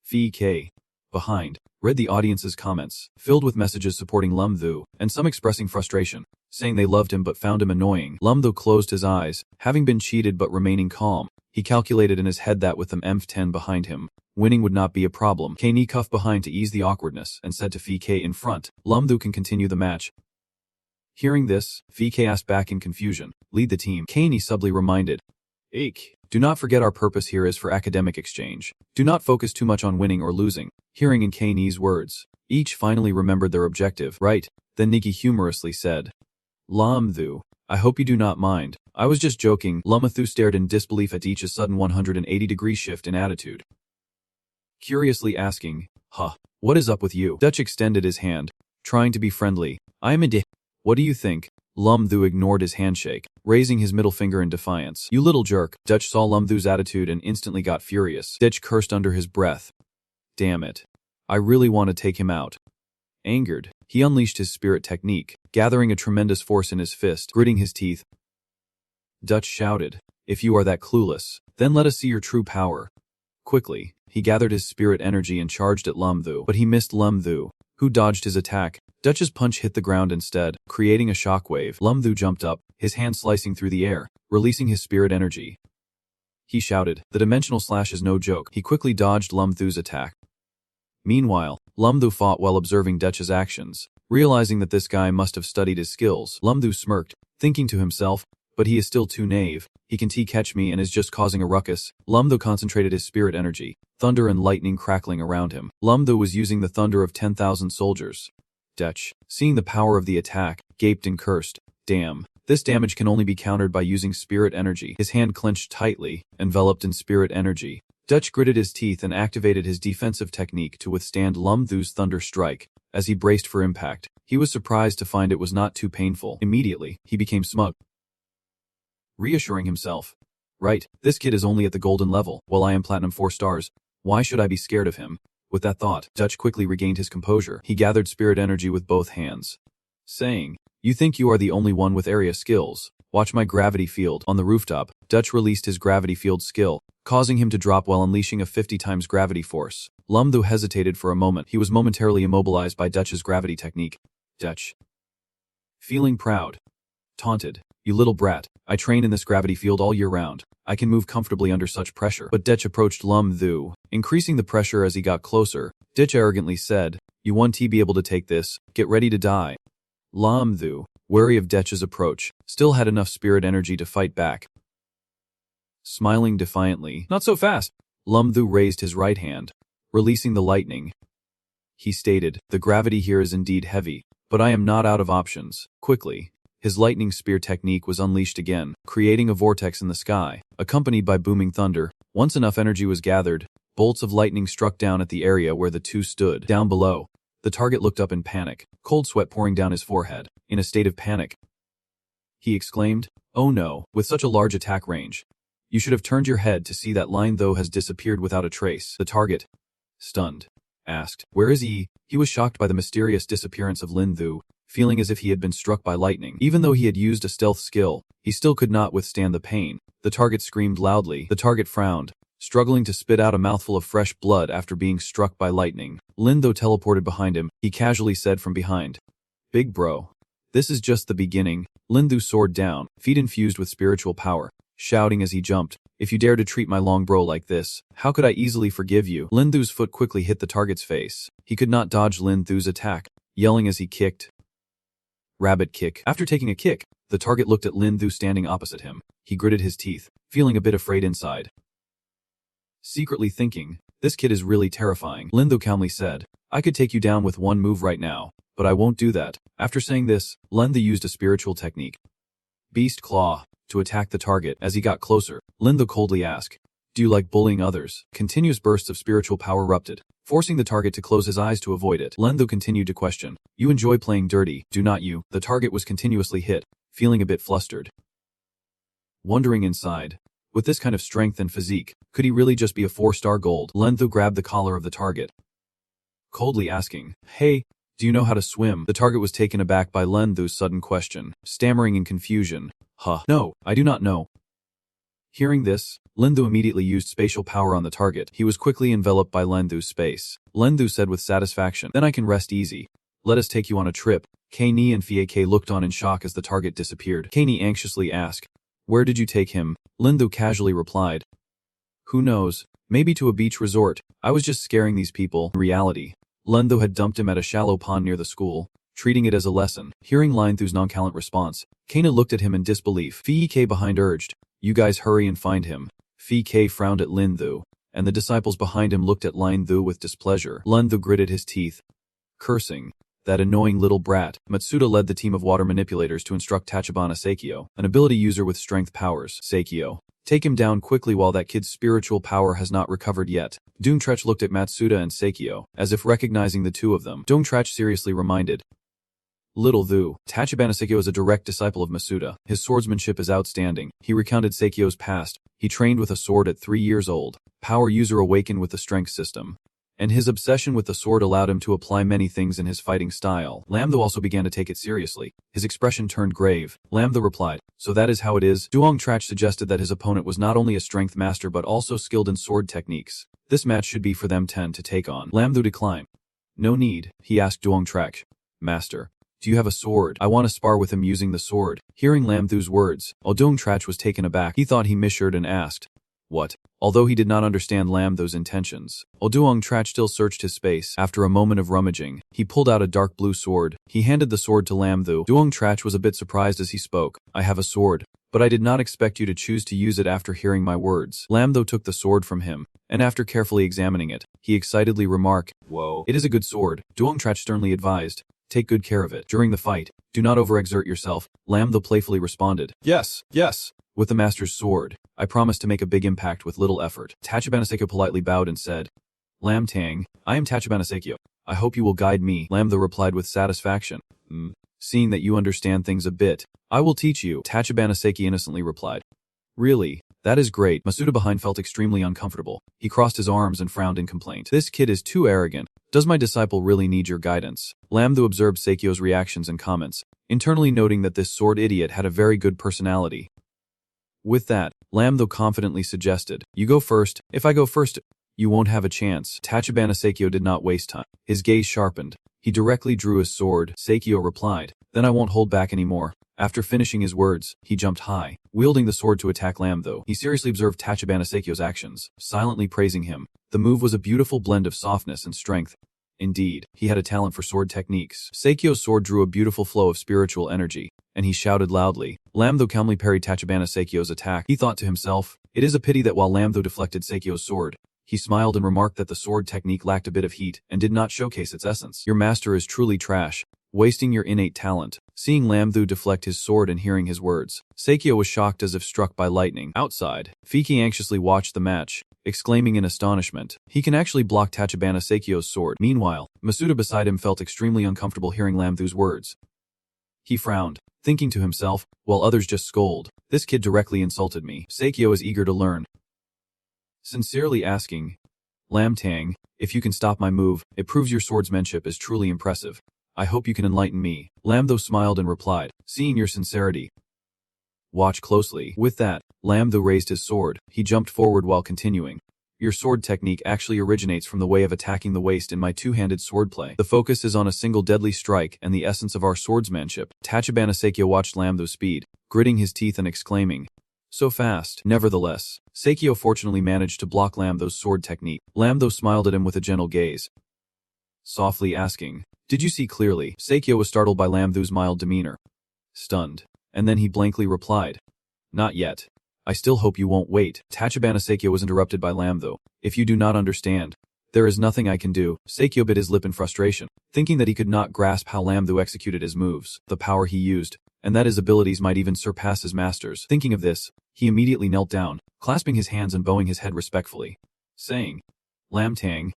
VK, behind, read the audience's comments, filled with messages supporting Lemthu, and some expressing frustration, saying they loved him but found him annoying. Lemthu closed his eyes, having been cheated but remaining calm. He calculated in his head that with them MF10 behind him, winning would not be a problem. Kani cuffed behind to ease the awkwardness and said to VK in front, "Lemthu can continue the match." Hearing this, VK asked back in confusion, "Lead the team." Kani subtly reminded, "Ik, do not forget our purpose here is for academic exchange. Do not focus too much on winning or losing." Hearing in Kani's words, each finally remembered their objective. "Right." Then Nikki humorously said, "Lemthu, I hope you do not mind. I was just joking." Lemthu stared in disbelief at each's sudden 180-degree shift in attitude, curiously asking, what is up with you?" Dutch extended his hand, trying to be friendly. "I am a What do you think?" Lemthu ignored his handshake, raising his middle finger in defiance. "You little jerk." Dutch saw Lemthu's attitude and instantly got furious. Dutch cursed under his breath. "Damn it. I really want to take him out." Angered, He unleashed his spirit technique, gathering a tremendous force in his fist, gritting his teeth. Dutch shouted, "If you are that clueless, then let us see your true power." Quickly, he gathered his spirit energy and charged at Lemthu, but he missed Lemthu, who dodged his attack. Dutch's punch hit the ground instead, creating a shockwave. Lemthu jumped up, his hand slicing through the air, releasing his spirit energy. He shouted, "The dimensional slash is no joke." He quickly dodged Lemthu's attack. Meanwhile, Lemthu fought while observing Dutch's actions. Realizing that this guy must have studied his skills, Lemthu smirked, thinking to himself, but he is still too naive. He can catch me and is just causing a ruckus. Lemthu concentrated his spirit energy, thunder and lightning crackling around him. Lemthu was using the thunder of 10,000 soldiers. Dutch, seeing the power of the attack, gaped and cursed. Damn, this damage can only be countered by using spirit energy. His hand clenched tightly, enveloped in spirit energy. Dutch gritted his teeth and activated his defensive technique to withstand Lemthu's thunder strike. As he braced for impact, he was surprised to find it was not too painful. Immediately, he became smug, reassuring himself. Right, this kid is only at the golden level, while I am platinum 4 stars. Why should I be scared of him? With that thought, Dutch quickly regained his composure. He gathered spirit energy with both hands, saying, "You think you are the only one with area skills? Watch my gravity field." On the rooftop, Dutch released his gravity field skill, causing him to drop while unleashing a 50 times gravity force. Lemthu hesitated for a moment. He was momentarily immobilized by Dutch's gravity technique. Dutch, feeling proud, taunted, "You little brat, I train in this gravity field all year round. I can move comfortably under such pressure." But Dutch approached Lemthu, increasing the pressure as he got closer. Dutch arrogantly said, "You won't be able to take this, get ready to die." Lemthu, wary of Dutch's approach, still had enough spirit energy to fight back. Smiling defiantly, "Not so fast." Lemthu raised his right hand, releasing the lightning. He stated, "The gravity here is indeed heavy, but I am not out of options." Quickly, his lightning spear technique was unleashed again, creating a vortex in the sky, accompanied by booming thunder. Once enough energy was gathered, bolts of lightning struck down at the area where the two stood. Down below, the target looked up in panic, cold sweat pouring down his forehead. In a state of panic, he exclaimed, "Oh no, with such a large attack range. You should have turned your head to see that line though has disappeared without a trace." The target, stunned, asked, "Where is he?" He was shocked by the mysterious disappearance of Lemthu, feeling as if he had been struck by lightning. Even though he had used a stealth skill, he still could not withstand the pain. The target screamed loudly. The target frowned, struggling to spit out a mouthful of fresh blood after being struck by lightning. Lemthu teleported behind him. He casually said from behind, "Big bro, this is just the beginning." Lemthu soared down, feet infused with spiritual power, shouting as he jumped, "If you dare to treat my long bro like this, how could I easily forgive you?" Lemthu's foot quickly hit the target's face. He could not dodge Lemthu's attack, yelling as he kicked. Rabbit kick. After taking a kick, the target looked at Lemthu standing opposite him. He gritted his teeth, feeling a bit afraid inside. Secretly thinking, "This kid is really terrifying." Lemthu calmly said, "I could take you down with one move right now, but I won't do that." After saying this, Lemthu used a spiritual technique, Beast Claw, to attack the target. As he got closer, Lemthu coldly asked, "Do you like bullying others?" Continuous bursts of spiritual power erupted, forcing the target to close his eyes to avoid it. Lemthu continued to question, "You enjoy playing dirty, do not you?" The target was continuously hit, feeling a bit flustered. Wondering inside, with this kind of strength and physique, could he really just be a 4-star gold? Lemthu grabbed the collar of the target, coldly asking, "Hey, do you know how to swim?" The target was taken aback by Lemthu's sudden question, stammering in confusion, "No, I do not know." Hearing this, Lemthu immediately used spatial power on the target. He was quickly enveloped by Lemthu's space. Lemthu said with satisfaction, "Then I can rest easy. Let us take you on a trip." Kani and Fieke looked on in shock as the target disappeared. Kani anxiously asked, "Where did you take him?" Lemthu casually replied, "Who knows, maybe to a beach resort. I was just scaring these people." In reality, Lemthu had dumped him at a shallow pond near the school, treating it as a lesson. Hearing Lemthu's nonchalant response, Kana looked at him in disbelief. Fieke behind urged, "You guys hurry and find him." Fieke frowned at Lemthu, and the disciples behind him looked at Lemthu with displeasure. Lemthu gritted his teeth, cursing, "That annoying little brat." Matsuda led the team of water manipulators to instruct Tachibana Seikyo, an ability user with strength powers. "Seikyo, take him down quickly while that kid's spiritual power has not recovered yet." Doomtrech looked at Matsuda and Seikyo, as if recognizing the two of them. Doomtrech seriously reminded, "Little Thu, Tachibana Seikyo is a direct disciple of Masuda. His swordsmanship is outstanding." He recounted Seikyo's past. He trained with a sword at 3 years old. Power user awakened with the strength system. and his obsession with the sword allowed him to apply many things in his fighting style. Lam Tho also began to take it seriously. His expression turned grave. Lam Tho replied, "So that is how it is?" Duong Trach suggested that his opponent was not only a strength master but also skilled in sword techniques. This match should be for them 10 to take on. Lam Tho declined. "No need," he asked Duong Trach. "Master, do you have a sword? I want to spar with him using the sword." Hearing Lam Tho's words, Duong Trach was taken aback. He thought he misheard and asked, "What?" Although he did not understand Lam Tho's intentions, Duong Trach still searched his space. After a moment of rummaging, he pulled out a dark blue sword. He handed the sword to Lam Tho. Duong Trach was a bit surprised as he spoke. "I have a sword, but I did not expect you to choose to use it after hearing my words." Lam Tho took the sword from him, and after carefully examining it, he excitedly remarked, "Whoa, it is a good sword." Duong Trach sternly advised, "Take good care of it. During the fight, do not overexert yourself." Lam Tho playfully responded, "Yes, yes." With the master's sword, I promise to make a big impact with little effort. Tachibana Seikyo politely bowed and said, "Lam Tang, I am Tachibana Seikyo. I hope you will guide me." Lam Tho replied with satisfaction, "Seeing that you understand things a bit, I will teach you." Tachibana Seiki innocently replied, "Really? That is great." Masuda behind felt extremely uncomfortable. He crossed his arms and frowned in complaint. "This kid is too arrogant. Does my disciple really need your guidance?" Lam Tho observed Seikyo's reactions and comments, internally noting that this sword idiot had a very good personality. With that, Lam Tho confidently suggested, "You go first. If I go first, you won't have a chance." Tachibana Seikyo did not waste time. His gaze sharpened. He directly drew his sword. Seikyo replied, "Then I won't hold back anymore." After finishing his words, he jumped high, wielding the sword to attack Lam Tho. He seriously observed Tachibana Seikyo's actions, silently praising him. The move was a beautiful blend of softness and strength. Indeed, he had a talent for sword techniques. Seikyo's sword drew a beautiful flow of spiritual energy, and he shouted loudly. Lam Tho calmly parried Tachibana Seikyo's attack. He thought to himself, "It is a pity that while Lam Tho deflected Seikyo's sword, he smiled and remarked that the sword technique lacked a bit of heat and did not showcase its essence. Your master is truly trash, wasting your innate talent." Seeing Lam Tho deflect his sword and hearing his words, Seikyo was shocked as if struck by lightning. Outside, Fiki anxiously watched the match, exclaiming in astonishment, "He can actually block Tachibana Seikyo's sword." Meanwhile, Masuda beside him felt extremely uncomfortable hearing Lam Tho's words. He frowned, thinking to himself, while others just scold, "This kid directly insulted me." Seikyo is eager to learn, sincerely asking, "Lam Tang, if you can stop my move, it proves your swordsmanship is truly impressive. I hope you can enlighten me." Lam Tho smiled and replied, "Seeing your sincerity, watch closely." With that, Lam Tho raised his sword. He jumped forward while continuing, "Your sword technique actually originates from the way of attacking the waist in my two-handed swordplay. The focus is on a single deadly strike and the essence of our swordsmanship." Tachibana Seikyo watched Lam Tho's speed, gritting his teeth and exclaiming, "So fast." Nevertheless, Seikyo fortunately managed to block Lam Tho's sword technique. Lam Tho smiled at him with a gentle gaze, softly asking, "Did you see clearly?" Seikyo was startled by Lam Tho's mild demeanor, stunned, and then he blankly replied, "Not yet. I still hope you won't wait." Tachibana Seikyo was interrupted by Lam Tho. "If you do not understand, there is nothing I can do." Seikyo bit his lip in frustration, thinking that he could not grasp how Lam Tho executed his moves, the power he used, and that his abilities might even surpass his master's. Thinking of this, he immediately knelt down, clasping his hands and bowing his head respectfully, saying, "Lam Tang,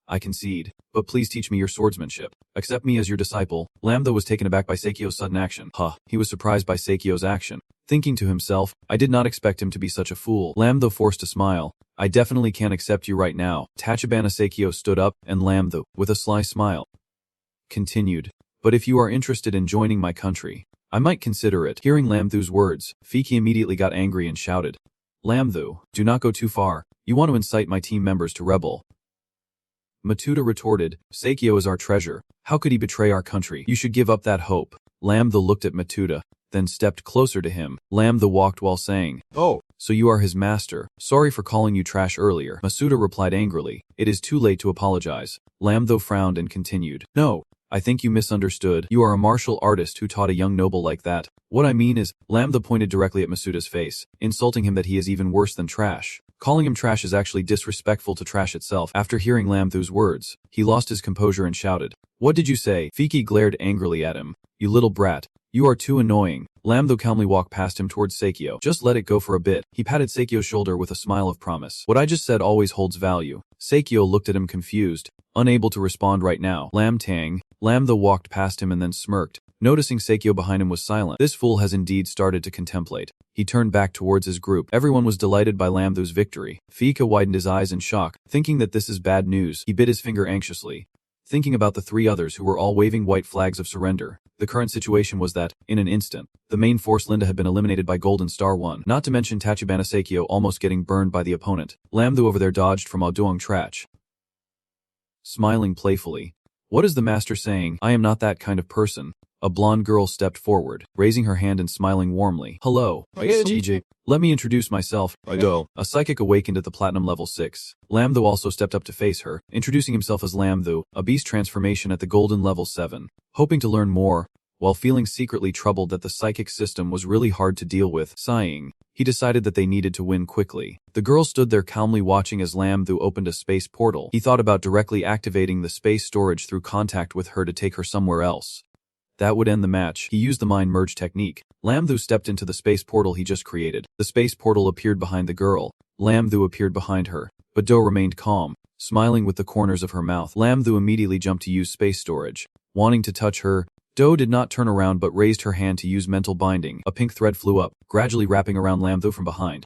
I concede, but please teach me your swordsmanship. Accept me as your disciple." Lam Tho was taken aback by Seikyo's sudden action. He was surprised by Seikyo's action, thinking to himself, "I did not expect him to be such a fool." Lam Tho forced a smile. "I definitely can't accept you right now." Tachibana Seikyo stood up, and Lam Tho, with a sly smile, continued, "But if you are interested in joining my country, I might consider it." Hearing Lam Tho's words, Fiki immediately got angry and shouted, "Lam Tho, do not go too far. You want to incite my team members to rebel." Matuda retorted, "Seikyo is our treasure. How could he betray our country? You should give up that hope." Lam Tho looked at Matuda, then stepped closer to him. Lam Tho walked while saying, "Oh, so you are his master. Sorry for calling you trash earlier." Masuda replied angrily, "It is too late to apologize." Lam Tho frowned and continued, "No, I think you misunderstood. You are a martial artist who taught a young noble like that. What I mean is," Lam Tho pointed directly at Masuda's face, insulting him that he is even worse than trash. Calling him trash is actually disrespectful to trash itself. After hearing Lam Tho's words, he lost his composure and shouted, "What did you say?" Fiki glared angrily at him. "You little brat. You are too annoying." Lam Tho calmly walked past him towards Seikyo. "Just let it go for a bit." He patted Seikyo's shoulder with a smile of promise. "What I just said always holds value." Seikyo looked at him confused, unable to respond right now. "Lam Tang." Lam Tho walked past him and then smirked, Noticing Seikyo behind him was silent. This fool has indeed started to contemplate. He turned back towards his group. Everyone was delighted by Lamthu's victory. Fika widened his eyes in shock. Thinking that this is bad news, he bit his finger anxiously, thinking about the 3 others who were all waving white flags of surrender. The current situation was that, in an instant, the main force Linda had been eliminated by Golden Star 1, not to mention Tachibana Seikyo almost getting burned by the opponent. Lamthu over there dodged from Aoduang Trach, smiling playfully. What is the master saying? I am not that kind of person. A blonde girl stepped forward, raising her hand and smiling warmly. Hello, TJ. Let me introduce myself. Do. A psychic awakened at the platinum level 6. Lamthu also stepped up to face her, introducing himself as Lamthu, a beast transformation at the golden level 7. Hoping to learn more, while feeling secretly troubled that the psychic system was really hard to deal with, sighing, he decided that they needed to win quickly. The girl stood there calmly watching as Lamthu opened a space portal. He thought about directly activating the space storage through contact with her to take her somewhere else. That would end the match. He used the mind merge technique. Lamthu stepped into the space portal he just created. The space portal appeared behind the girl. Lamthu appeared behind her, but Do remained calm, smiling with the corners of her mouth. Lamthu immediately jumped to use space storage. Wanting to touch her, Do did not turn around but raised her hand to use mental binding. A pink thread flew up, gradually wrapping around Lamthu from behind.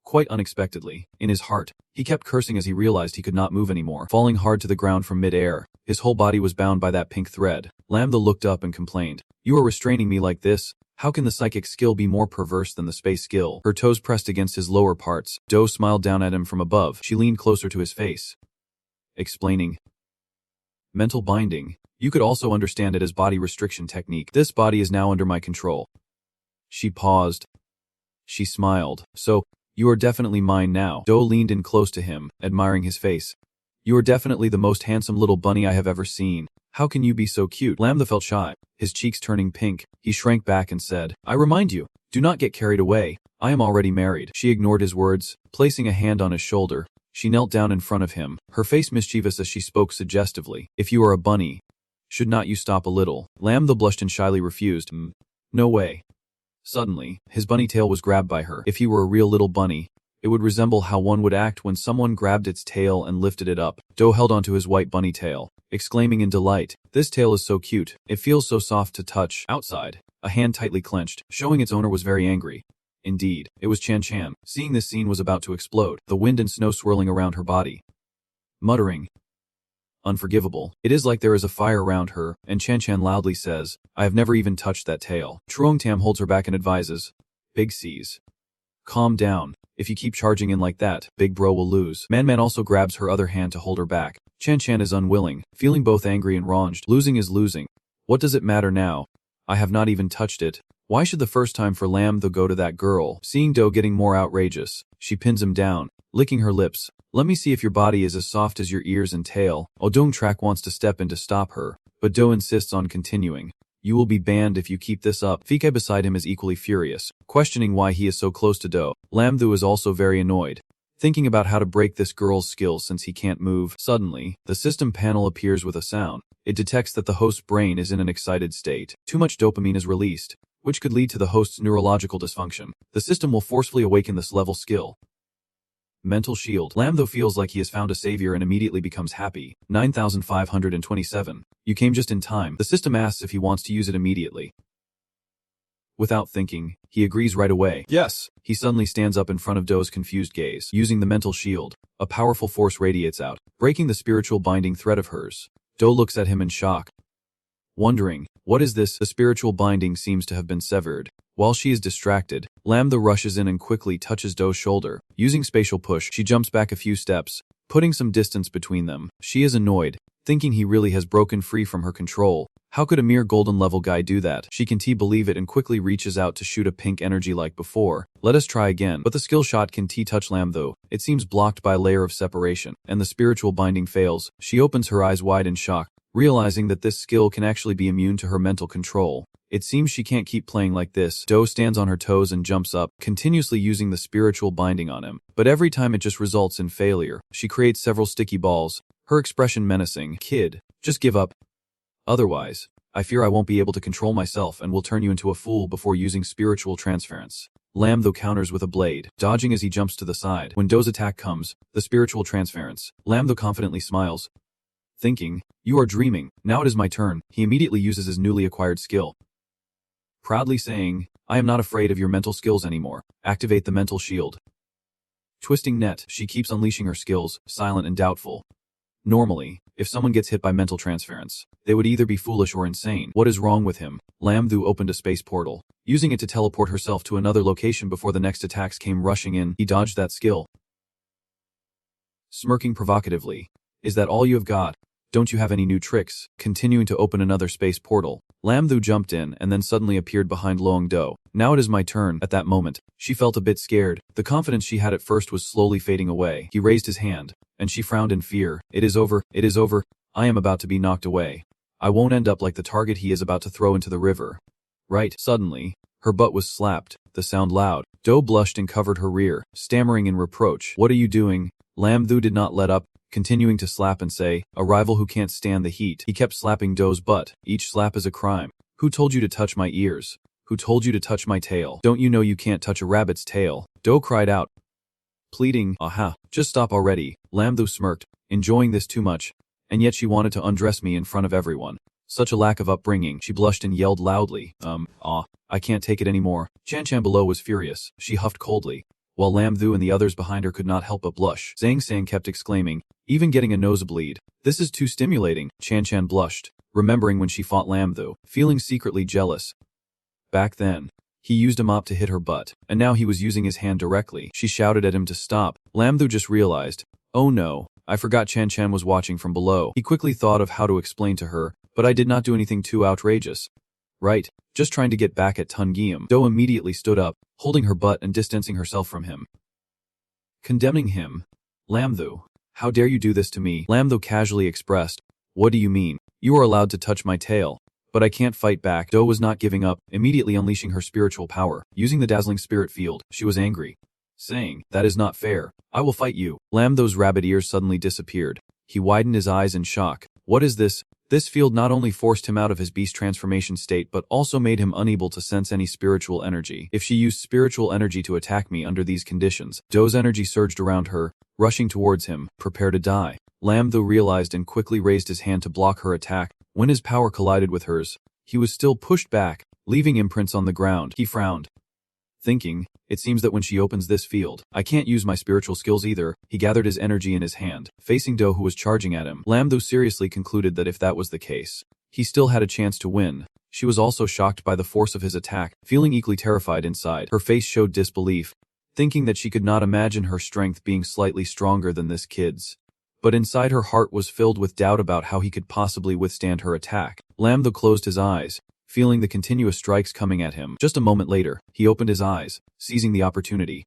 Quite unexpectedly, in his heart, he kept cursing as he realized he could not move anymore, falling hard to the ground from mid-air. His whole body was bound by that pink thread. Lamthu looked up and complained, "You are restraining me like this? How can the psychic skill be more perverse than the space skill?" Her toes pressed against his lower parts. Do smiled down at him from above. She leaned closer to his face, explaining, "Mental binding. You could also understand it as body restriction technique. This body is now under my control." She paused. She smiled. "So, you are definitely mine now." Do leaned in close to him, admiring his face. "You are definitely the most handsome little bunny I have ever seen. How can you be so cute?" Lamthu felt shy, his cheeks turning pink. He shrank back and said, "I remind you, do not get carried away. I am already married." She ignored his words, placing a hand on his shoulder. She knelt down in front of him, her face mischievous as she spoke suggestively. "If you are a bunny, should not you stop a little?" Lamthu blushed and shyly refused. No way." Suddenly, his bunny tail was grabbed by her. If he were a real little bunny, it would resemble how one would act when someone grabbed its tail and lifted it up. Do held onto his white bunny tail, exclaiming in delight, "This tail is so cute. It feels so soft to touch." Outside, a hand tightly clenched, showing its owner was very angry. Indeed, it was Chan Chan. Seeing this scene was about to explode, the wind and snow swirling around her body. Muttering, "Unforgivable. It is like there is a fire around her," and Chan Chan loudly says, "I have never even touched that tail." Truong Tam holds her back and advises, "Big C's. Calm down. If you keep charging in like that, Big Bro will lose." Man Man also grabs her other hand to hold her back. Chan Chan is unwilling, feeling both angry and ranged. Losing is losing. What does it matter now? I have not even touched it. Why should the first time for Lamthu go to that girl? Seeing Do getting more outrageous, she pins him down, licking her lips. "Let me see if your body is as soft as your ears and tail." Aoduang Trach wants to step in to stop her, but Do insists on continuing. "You will be banned if you keep this up." Fike beside him is equally furious, questioning why he is so close to Do. Lamthu is also very annoyed, thinking about how to break this girl's skills since he can't move. Suddenly, the system panel appears with a sound. It detects that the host's brain is in an excited state. Too much dopamine is released, which could lead to the host's neurological dysfunction. The system will forcefully awaken this level skill. Mental shield. Lamthu feels like he has found a savior and immediately becomes happy. 9527. You came just in time. The system asks if he wants to use it immediately. Without thinking, he agrees right away. Yes. He suddenly stands up in front of Do's confused gaze. Using the mental shield, a powerful force radiates out, breaking the spiritual binding thread of hers. Do looks at him in shock, wondering, what is this? The spiritual binding seems to have been severed. While she is distracted, Lamthu rushes in and quickly touches Do's shoulder. Using spatial push, she jumps back a few steps, putting some distance between them. She is annoyed, thinking he really has broken free from her control. How could a mere golden level guy do that? She can believe it and quickly reaches out to shoot a pink energy like before. Let us try again. But the skill shot can touch Lamthu. It seems blocked by a layer of separation, and the spiritual binding fails. She opens her eyes wide in shock, realizing that this skill can actually be immune to her mental control. It seems she can't keep playing like this. Do stands on her toes and jumps up, continuously using the spiritual binding on him. But every time it just results in failure. She creates several sticky balls, her expression menacing. "Kid, just give up. Otherwise, I fear I won't be able to control myself and will turn you into a fool before using spiritual transference." Lamthu counters with a blade, dodging as he jumps to the side. When Do's attack comes, the spiritual transference, Lamthu confidently smiles, thinking, "You are dreaming, now it is my turn." He immediately uses his newly acquired skill, proudly saying, "I am not afraid of your mental skills anymore. Activate the mental shield." Twisting net, she keeps unleashing her skills, silent and doubtful. Normally, if someone gets hit by mental transference, they would either be foolish or insane. What is wrong with him? Lamdhu opened a space portal, using it to teleport herself to another location before the next attacks came rushing in. He dodged that skill, smirking provocatively. "Is that all you have got? Don't you have any new tricks?" Continuing to open another space portal, Lamdhu jumped in and then suddenly appeared behind Luongdo. "Now it is my turn." At that moment, she felt a bit scared. The confidence she had at first was slowly fading away. He raised his hand, and she frowned in fear. "It is over, it is over. I am about to be knocked away. I won't end up like the target he is about to throw into the river." Right. Suddenly, her butt was slapped, the sound loud. Do blushed and covered her rear, stammering in reproach. "What are you doing?" Lamdhu did not let up, continuing to slap and say, "A rival who can't stand the heat." He kept slapping Do's butt. Each slap is a crime. "Who told you to touch my ears? Who told you to touch my tail? Don't you know you can't touch a rabbit's tail?" Do cried out, pleading. "Aha, just stop already." Lamdhu smirked, enjoying this too much, and yet she wanted to undress me in front of everyone. Such a lack of upbringing. She blushed and yelled loudly, I can't take it anymore." Chan below was furious. She huffed coldly, while Lamdhu and the others behind her could not help but blush. Zhang Sang kept exclaiming, even getting a nosebleed, "This is too stimulating." Chan blushed, remembering when she fought Lamdhu, feeling secretly jealous. Back then, he used a mop to hit her butt, and now he was using his hand directly. She shouted at him to stop. Lamdhu just realized, "Oh no, I forgot Chan was watching from below." He quickly thought of how to explain to her, "But I did not do anything too outrageous. Right, just trying to get back at Tungium." Do immediately stood up, holding her butt and distancing herself from him, condemning him. "Lamdhu, how dare you do this to me?" Lamdhu casually expressed, "What do you mean? You are allowed to touch my tail. But I can't fight back." Do was not giving up, immediately unleashing her spiritual power. Using the dazzling spirit field, she was angry, saying, "That is not fair. I will fight you." Lamdhu's rabbit ears suddenly disappeared. He widened his eyes in shock. What is this? This field not only forced him out of his beast transformation state but also made him unable to sense any spiritual energy. If she used spiritual energy to attack me under these conditions, Do's energy surged around her, rushing towards him, prepare to die. Lamdhu realized and quickly raised his hand to block her attack. When his power collided with hers, he was still pushed back, leaving imprints on the ground. He frowned, thinking, "It seems that when she opens this field, I can't use my spiritual skills either." He gathered his energy in his hand, facing Do who was charging at him. Lamdhu seriously concluded that if that was the case, he still had a chance to win. She was also shocked by the force of his attack, feeling equally terrified inside. Her face showed disbelief, thinking that she could not imagine her strength being slightly stronger than this kid's. But inside her heart was filled with doubt about how he could possibly withstand her attack. Lamdhu closed his eyes, feeling the continuous strikes coming at him. Just a moment later, he opened his eyes, seizing the opportunity.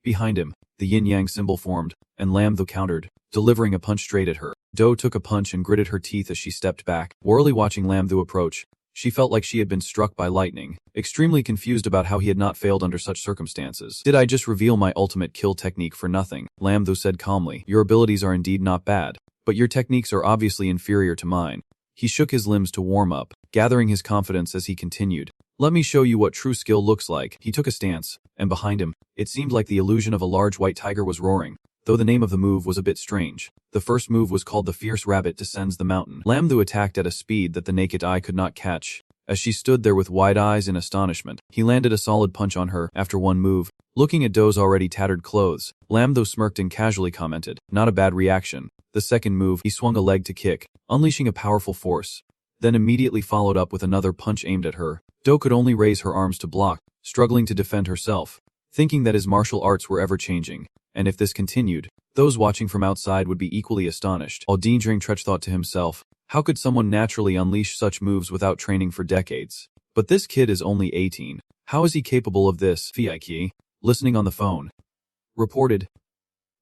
Behind him, the yin-yang symbol formed, and Lamdhu countered, delivering a punch straight at her. Do took a punch and gritted her teeth as she stepped back. Warily watching Lamdhu approach, she felt like she had been struck by lightning, extremely confused about how he had not failed under such circumstances. "Did I just reveal my ultimate kill technique for nothing?" Lamdhu said calmly. "Your abilities are indeed not bad, but your techniques are obviously inferior to mine." He shook his limbs to warm up, gathering his confidence as he continued. "Let me show you what true skill looks like." He took a stance, and behind him, it seemed like the illusion of a large white tiger was roaring, though the name of the move was a bit strange. The first move was called the Fierce Rabbit Descends the Mountain. Lamdhu attacked at a speed that the naked eye could not catch. As she stood there with wide eyes in astonishment, he landed a solid punch on her. After one move, looking at Do's already tattered clothes, Lamdhu smirked and casually commented, "Not a bad reaction." The second move, he swung a leg to kick, unleashing a powerful force, then immediately followed up with another punch aimed at her. Do could only raise her arms to block, struggling to defend herself, thinking that his martial arts were ever-changing, and if this continued, those watching from outside would be equally astonished. Aldin Trech thought to himself, how could someone naturally unleash such moves without training for decades? But this kid is only 18. How is he capable of this? Fiaki, listening on the phone, reported,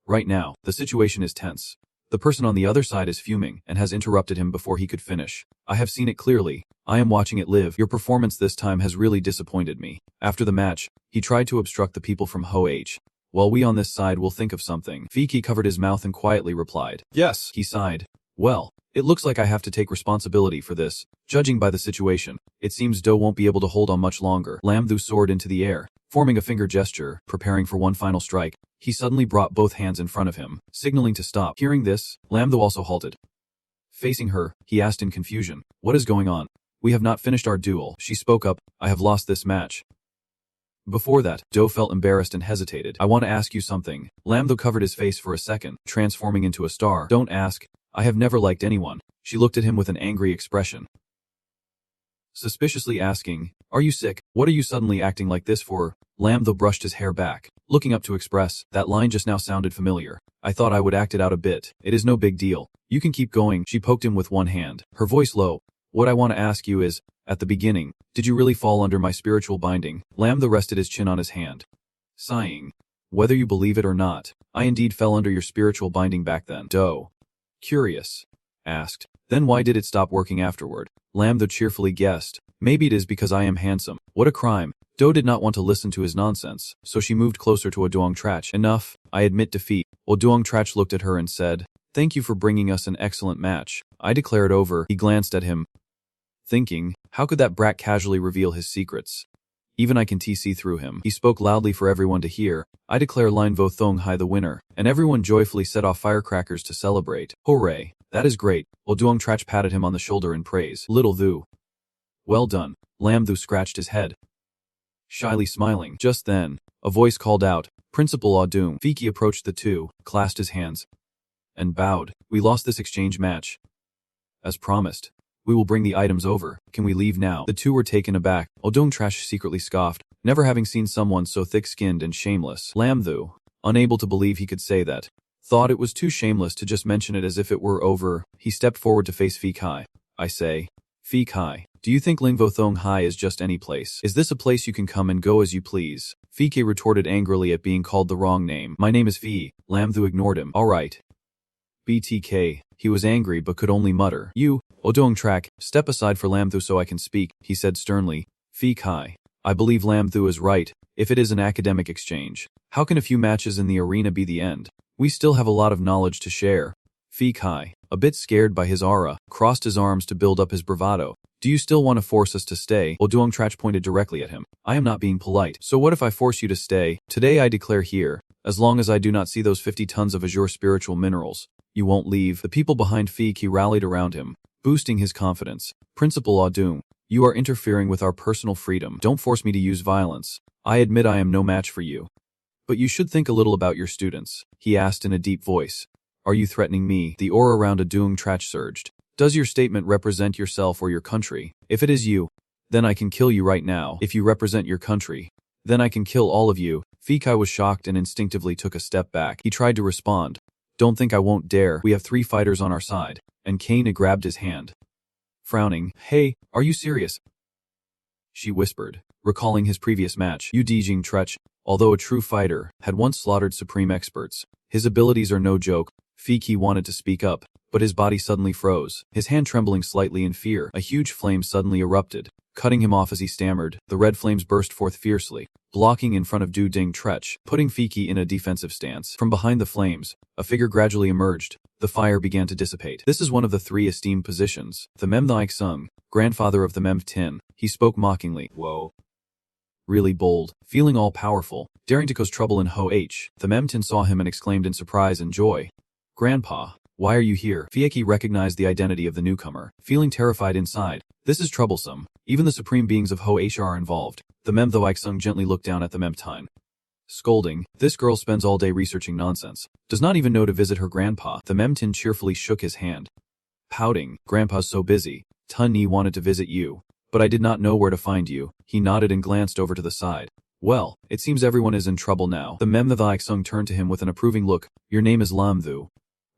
"Right now, the situation is tense. The person on the other side is fuming and has interrupted him before he could finish. I have seen it clearly. I am watching it live. Your performance this time has really disappointed me." After the match, he tried to obstruct the people from Ho-H. "Well, we on this side will think of something." Fiki covered his mouth and quietly replied, "Yes." He sighed. "Well, it looks like I have to take responsibility for this. Judging by the situation, it seems Do won't be able to hold on much longer." Lamdhu soared into the air, forming a finger gesture, preparing for one final strike. He suddenly brought both hands in front of him, signaling to stop. Hearing this, Lamdhu also halted, Facing her, he asked in confusion, "What is going on?" "We have not finished our duel," she spoke up. "I have lost this match." Before that, Do felt embarrassed and hesitated. "I want to ask you something." Lamdo covered his face for a second, transforming into a star. "Don't ask. I have never liked anyone." She looked at him with an angry expression, suspiciously asking, "Are you sick? What are you suddenly acting like this for?" Lamdo brushed his hair back, looking up to express, "That line just now sounded familiar. I thought I would act it out a bit. It is no big deal. You can keep going." She poked him with one hand, her voice low. "What I want to ask you is, at the beginning, did you really fall under my spiritual binding?" Lamdo rested his chin on his hand, sighing. "Whether you believe it or not, I indeed fell under your spiritual binding back then." Do, curious, asked, "Then why did it stop working afterward?" Lamdo cheerfully guessed, "Maybe it is because I am handsome." What a crime. Do did not want to listen to his nonsense, so she moved closer to Oduang Trach. "Enough, I admit defeat." Oduang Trach looked at her and said, "Thank you for bringing us an excellent match. I declare it over." He glanced at him, thinking, how could that brat casually reveal his secrets? Even I can see through him. He spoke loudly for everyone to hear. "I declare Line Vo Thong Hai the winner." And everyone joyfully set off firecrackers to celebrate. "Hooray, that is great." Oduang Trach patted him on the shoulder in praise. "Little Thu." "Well done." Lam Thu scratched his head, shyly smiling. Just then, a voice called out, "Principal Odung." Fiki approached the two, clasped his hands, and bowed. "We lost this exchange match. As promised, we will bring the items over. Can we leave now?" The two were taken aback. Odung Trach secretly scoffed, never having seen someone so thick-skinned and shameless. Lam Thu, unable to believe he could say that, thought it was too shameless to just mention it as if it were over. He stepped forward to face Phi Kai. "I say, Phi Kai, do you think Lingvo Thong Hai is just any place? Is this a place you can come and go as you please?" Phi Kai retorted angrily at being called the wrong name. "My name is Phi." Lam Thu ignored him. "All right. BTK. He was angry but could only mutter. "You, Oduang Trach, step aside for Lam Thu so I can speak," he said sternly. "Phi Kai, I believe Lam Thu is right. If it is an academic exchange, how can a few matches in the arena be the end? We still have a lot of knowledge to share." Phi Kai, a bit scared by his aura, crossed his arms to build up his bravado. "Do you still want to force us to stay?" Oduang Trach pointed directly at him. "I am not being polite. So what if I force you to stay? Today I declare here, as long as I do not see those 50 tons of azure spiritual minerals, you won't leave." The people behind Phi Kai rallied around him, boosting his confidence. "Principal Odung, you are interfering with our personal freedom. Don't force me to use violence. I admit I am no match for you. But you should think a little about your students," he asked in a deep voice. "Are you threatening me?" The aura around Oduang Trach surged. "Does your statement represent yourself or your country? If it is you, then I can kill you right now. If you represent your country, then I can kill all of you." Phi Kai was shocked and instinctively took a step back. He tried to respond. "Don't think I won't dare. We have 3 fighters on our side." And Kane grabbed his hand, frowning. "Hey, are you serious?" she whispered, recalling his previous match. Udijing Trech, although a true fighter, had once slaughtered supreme experts. His abilities are no joke. Phi Kai wanted to speak up, but his body suddenly froze, his hand trembling slightly in fear. A huge flame suddenly erupted, cutting him off as he stammered. The red flames burst forth fiercely, blocking in front of Du Ding Trech, putting Phi Kai in a defensive stance. From behind the flames, a figure gradually emerged. The fire began to dissipate. "This is one of the 3 esteemed positions. The Mem Thaik Sung, grandfather of the Mem Tin." He spoke mockingly. "Whoa. Really bold, feeling all-powerful, daring to cause trouble in Ho-H." The Mem Tin saw him and exclaimed in surprise and joy, "Grandpa, why are you here?" Phi Kai recognized the identity of the newcomer, feeling terrified inside. This is troublesome. Even the supreme beings of Ho-H are involved. The Mem Thaik Sung gently looked down at the Mem Tin, scolding, "This girl spends all day researching nonsense. Does not even know to visit her grandpa." The Mem Tin cheerfully shook his hand, pouting, "Grandpa's so busy. Tun Ni wanted to visit you, but I did not know where to find you." He nodded and glanced over to the side. "Well, it seems everyone is in trouble now." The Mem Thaik Sung turned to him with an approving look. "Your name is Lam Thu,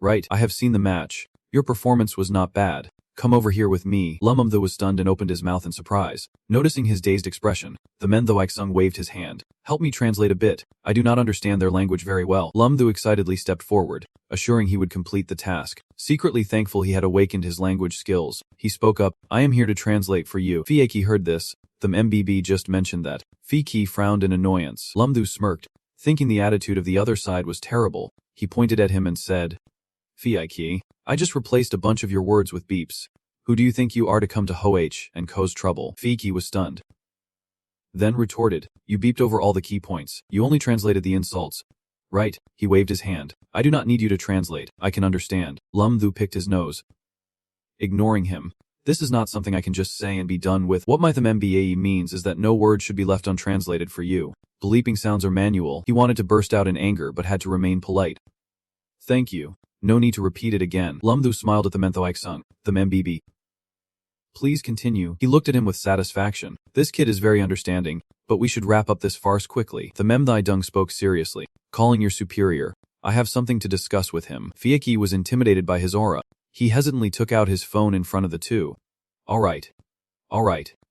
right? I have seen the match. Your performance was not bad. Come over here with me." Lam Thu was stunned and opened his mouth in surprise. Noticing his dazed expression, the Mem Thaik Sung waved his hand. "Help me translate a bit. I do not understand their language very well." Lam Thu excitedly stepped forward, assuring he would complete the task. Secretly thankful he had awakened his language skills, he spoke up, "I am here to translate for you." Phi Kai heard this. The MBB just mentioned that. Phi Kai frowned in annoyance. Lam Thu smirked, thinking the attitude of the other side was terrible. He pointed at him and said, "Phi Kai, I just replaced a bunch of your words with beeps. Who do you think you are to come to Ho-H and cause trouble?" Phi Kai was stunned, then retorted, "You beeped over all the key points. You only translated the insults, right?" He waved his hand. "I do not need you to translate. I can understand." Lam Thu picked his nose, ignoring him. This is not something I can just say and be done with. What my MBAE means is that no word should be left untranslated for you. Bleeping sounds are manual. He wanted to burst out in anger but had to remain polite. Thank you. No need to repeat it again. Lumthu smiled at the Menthoik Sung, the MBB. Please continue. He looked at him with satisfaction. This kid is very understanding, but we should wrap up this farce quickly. The Memthai Dung spoke seriously, calling your superior. I have something to discuss with him. Fieki was intimidated by his aura. He hesitantly took out his phone in front of the two. All right.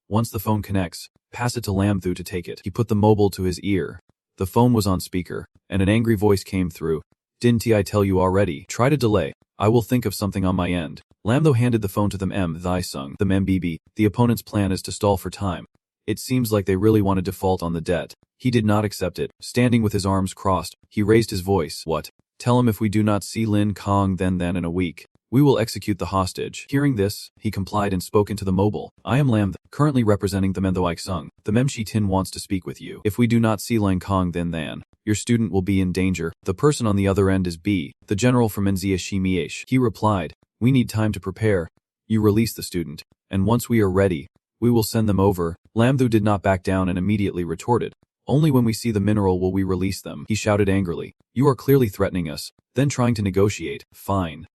Once the phone connects, pass it to Lamthu to take it. He put the mobile to his ear. The phone was on speaker, and an angry voice came through. Didn't I tell you already? Try to delay. I will think of something on my end. Lamtho handed the phone to the Thai Sung, the MBB. The opponent's plan is to stall for time. It seems like they really want to default on the debt. He did not accept it. Standing with his arms crossed, he raised his voice. What? Tell him if we do not see Lin Kong then in a week, we will execute the hostage. Hearing this, he complied and spoke into the mobile. I am Lam, currently representing the Menthoik Sung. The Memshi Tin wants to speak with you. If we do not see Lin Kong then, your student will be in danger. The person on the other end is B, the general from Enzia Shimiesh. He replied, we need time to prepare. You release the student, and once we are ready, we will send them over. Lamthu did not back down and immediately retorted. Only when we see the mineral will we release them. He shouted angrily. You are clearly threatening us, then trying to negotiate. Fine.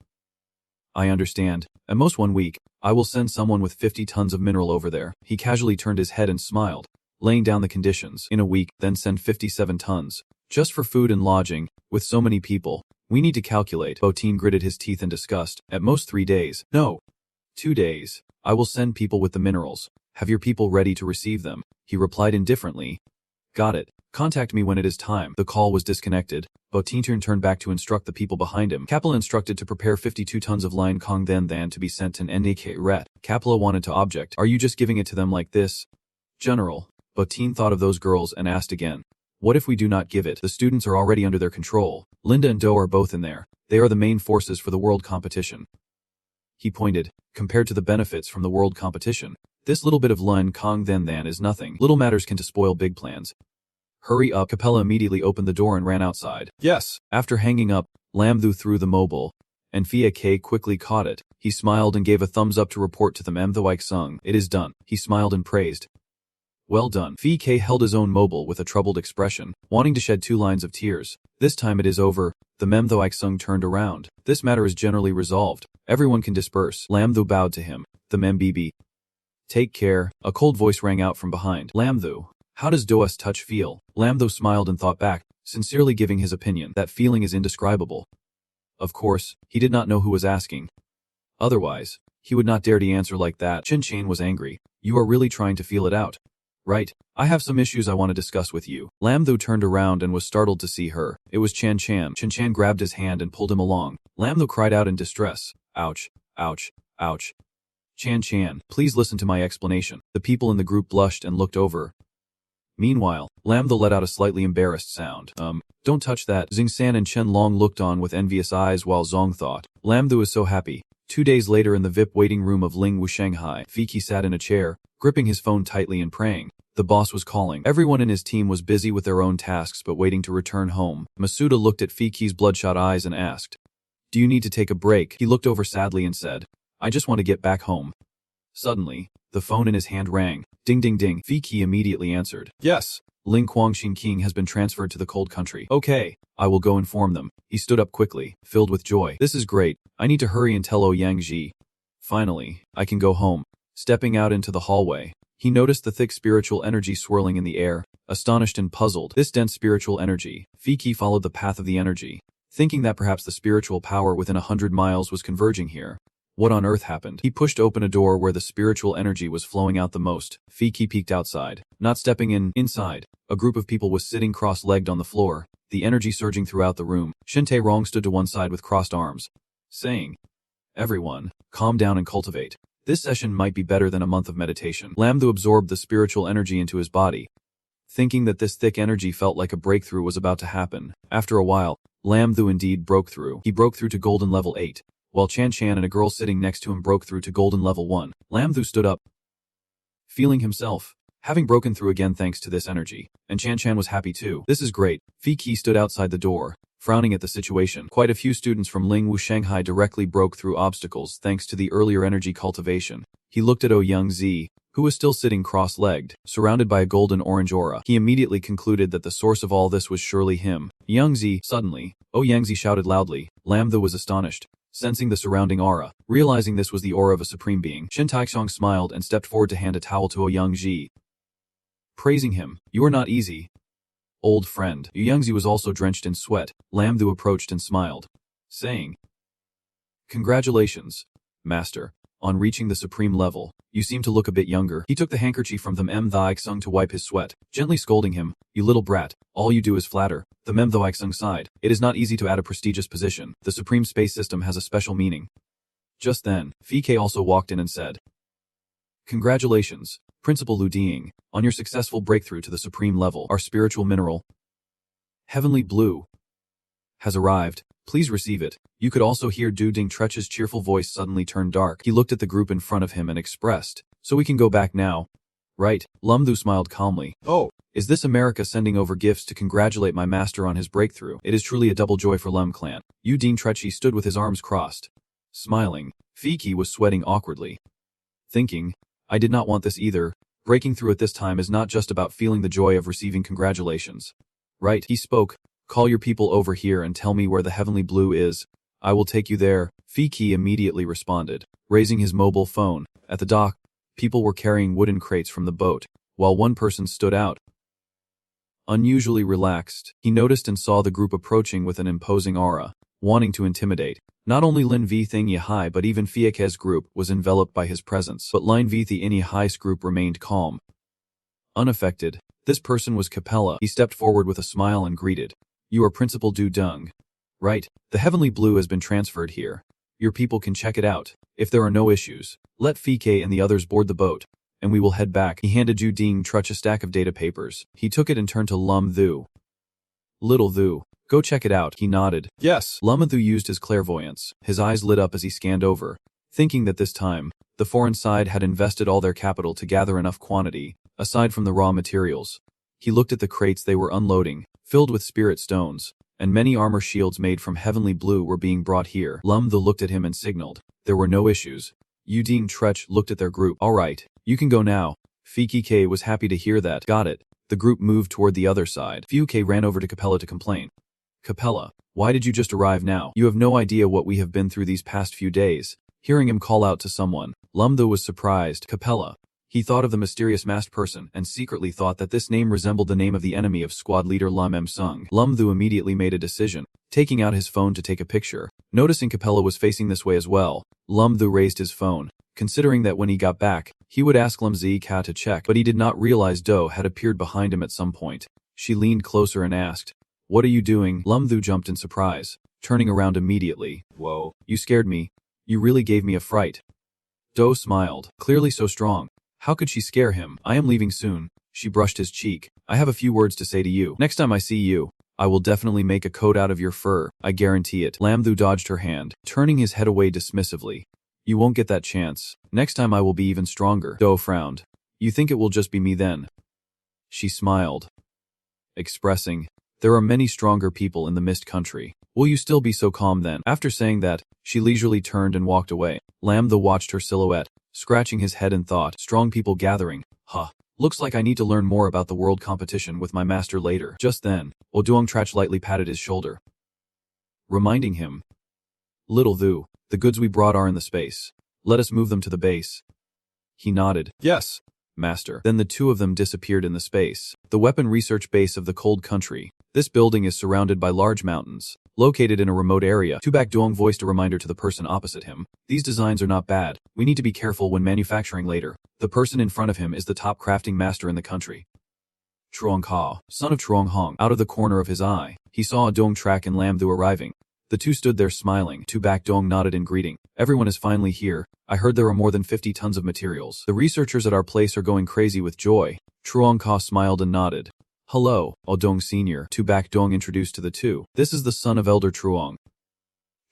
I understand. At most 1 week, I will send someone with 50 tons of mineral over there. He casually turned his head and smiled, laying down the conditions. In a week, then send 57 tons. Just for food and lodging, with so many people. We need to calculate. Botin gritted his teeth in disgust. At most 3 days. No. 2 days. I will send people with the minerals. Have your people ready to receive them. He replied indifferently. Got it. Contact me when it is time. The call was disconnected. Botin turned back to instruct the people behind him. Kapla instructed to prepare 52 tons of Lion Kong then to be sent to NAK Ret. Kapla wanted to object. Are you just giving it to them like this? General. Botin thought of those girls and asked again. What if we do not give it? The students are already under their control. Linda and Do are both in there. They are the main forces for the world competition. He pointed. Compared to the benefits from the world competition, this little bit of Lion Kong then is nothing. Little matters can to spoil big plans. Hurry up. Capella immediately opened the door and ran outside. Yes. After hanging up, Lamthu threw the mobile, and Fia K quickly caught it. He smiled and gave a thumbs up to report to the Menthoik Sung. It is done. He smiled and praised. Well done. Fia K held his own mobile with a troubled expression, wanting to shed 2 lines of tears. This time it is over. The Menthoik Sung turned around. This matter is generally resolved. Everyone can disperse. Lamthu bowed to him. The MBB. Take care. A cold voice rang out from behind. Lamthu. How does Doa's touch feel? Lamthu smiled and thought back, sincerely giving his opinion. That feeling is indescribable. Of course, he did not know who was asking. Otherwise, he would not dare to answer like that. Chin Chan was angry. You are really trying to feel it out. Right. I have some issues I want to discuss with you. Lamthu turned around and was startled to see her. It was Chan Chan. Chan Chan grabbed his hand and pulled him along. Lamthu cried out in distress. Ouch. Ouch. Ouch. Chan Chan, please listen to my explanation. The people in the group blushed and looked over. Meanwhile, Lamthu let out a slightly embarrassed sound. Don't touch that. Xing San and Chen Long looked on with envious eyes while Zong thought. Lamthu is so happy. 2 days later in the VIP waiting room of Ling Wu Shanghai, Fiki sat in a chair, gripping his phone tightly and praying. The boss was calling. Everyone in his team was busy with their own tasks but waiting to return home. Masuda looked at Fiki's bloodshot eyes and asked, do you need to take a break? He looked over sadly and said, I just want to get back home. Suddenly, the phone in his hand rang. Ding ding ding. Fiki immediately answered. Yes. Ling Guangxin King has been transferred to the cold country. Okay, I will go inform them. He stood up quickly, filled with joy. This is great. I need to hurry and tell Ouyang Ji. Finally, I can go home. Stepping out into the hallway, he noticed the thick spiritual energy swirling in the air. Astonished and puzzled, this dense spiritual energy, Fiki followed the path of the energy, thinking that perhaps the spiritual power within 100 miles was converging here. What on earth happened? He pushed open a door where the spiritual energy was flowing out the most. Fiki peeked outside. Not stepping inside, a group of people was sitting cross-legged on the floor, the energy surging throughout the room. Shinte Rong stood to one side with crossed arms, saying, everyone, calm down and cultivate. This session might be better than a month of meditation. Lamthu absorbed the spiritual energy into his body, thinking that this thick energy felt like a breakthrough was about to happen. After a while, Lamthu indeed broke through. He broke through to golden level 8. While Chan Chan and a girl sitting next to him broke through to golden level 1. Lamthu stood up, feeling himself, having broken through again thanks to this energy. And Chan Chan was happy too. This is great. Fiki stood outside the door, frowning at the situation. Quite a few students from Lingwu Shanghai directly broke through obstacles thanks to the earlier energy cultivation. He looked at Youngzi, who was still sitting cross-legged, surrounded by a golden-orange aura. He immediately concluded that the source of all this was surely him. Youngzi, suddenly, Youngzi shouted loudly. Lamthu was astonished, sensing the surrounding aura. Realizing this was the aura of a supreme being, Shen Taixiong smiled and stepped forward to hand a towel to Youngzi, praising him. You are not easy, old friend. Youngzi was also drenched in sweat. Lamthu approached and smiled, saying, Congratulations, master. On reaching the supreme level, you seem to look a bit younger. He took the handkerchief from the Thaixung to wipe his sweat, gently scolding him. You little brat, all you do is flatter. The Thaixung sighed. It is not easy to add a prestigious position. The supreme space system has a special meaning. Just then, Fike also walked in and said, Congratulations, Principal Lu Diying, on your successful breakthrough to the supreme level. Our spiritual mineral, Heavenly Blue, has arrived. Please receive it. You could also hear Du Dingtreche's cheerful voice suddenly turn dark. He looked at the group in front of him and expressed, So we can go back now? Right. Lamthu smiled calmly. Oh, is this America sending over gifts to congratulate my master on his breakthrough? It is truly a double joy for Lem clan. Yu Dingtreche stood with his arms crossed. Smiling, Fike was sweating awkwardly, thinking, I did not want this either. Breaking through at this time is not just about feeling the joy of receiving congratulations. Right, he spoke. Call your people over here and tell me where the Heavenly Blue is. I will take you there. Fike immediately responded, raising his mobile phone. At the dock, people were carrying wooden crates from the boat, while one person stood out, unusually relaxed. He noticed and saw the group approaching with an imposing aura, wanting to intimidate. Not only Lin V Thing Yihai but even Fieke's group was enveloped by his presence, but Lin V the Ini Hai's group remained calm, unaffected. This person was Capella. He stepped forward with a smile and greeted. You are Principal Du Dung. Right, the Heavenly Blue has been transferred here. Your people can check it out. If there are no issues, let Fike and the others board the boat, and we will head back. He handed Ju Dingtreche a stack of data papers. He took it and turned to Lum Thu. Little Thu, go check it out. He nodded. Yes. Lum Thu used his clairvoyance. His eyes lit up as he scanned over, thinking that this time, the foreign side had invested all their capital to gather enough quantity, aside from the raw materials. He looked at the crates they were unloading, filled with spirit stones, and many armor shields made from Heavenly Blue were being brought here. Lum Thu looked at him and signaled. There were no issues. Yu Dingtreche looked at their group. All right, you can go now. Fike was happy to hear that. Got it. The group moved toward the other side. Fike ran over to Capella to complain. Capella, why did you just arrive now? You have no idea what we have been through these past few days. Hearing him call out to someone, Lum Thu was surprised. Capella. He thought of the mysterious masked person and secretly thought that this name resembled the name of the enemy of squad leader Lam M Sung. Lum Thu immediately made a decision, taking out his phone to take a picture. Noticing Capella was facing this way as well, Lum Thu raised his phone, considering that when he got back, he would ask Lam Zika to check, but he did not realize Do had appeared behind him at some point. She leaned closer and asked, What are you doing? Lum Thu jumped in surprise, turning around immediately. Whoa, you scared me. You really gave me a fright. Do smiled, clearly so strong. How could she scare him? I am leaving soon. She brushed his cheek. I have a few words to say to you. Next time I see you, I will definitely make a coat out of your fur. I guarantee it. Lam Thu dodged her hand, turning his head away dismissively. You won't get that chance. Next time I will be even stronger. Do frowned. You think it will just be me then? She smiled, expressing, there are many stronger people in the Mist Country. Will you still be so calm then? After saying that, she leisurely turned and walked away. Lam Thu watched her silhouette, scratching his head and thought, strong people gathering. Huh. Looks like I need to learn more about the world competition with my master later. Just then, Dingtreche lightly patted his shoulder, reminding him. Little Thu, the goods we brought are in the space. Let us move them to the base. He nodded. Yes, master. Then the two of them disappeared in the space. The weapon research base of the cold country. This building is surrounded by large mountains, located in a remote area. Tubak Duong voiced a reminder to the person opposite him. These designs are not bad. We need to be careful when manufacturing later. The person in front of him is the top crafting master in the country. Truong Ka, son of Truong Hong. Out of the corner of his eye, he saw Dongtrak and Lam Thu arriving. The two stood there smiling. Tubak Dong nodded in greeting. Everyone is finally here. I heard there are more than 50 tons of materials. The researchers at our place are going crazy with joy. Truong Ka smiled and nodded. Hello, Dong Sr. Tubak Dong introduced to the two. This is the son of Elder Truong.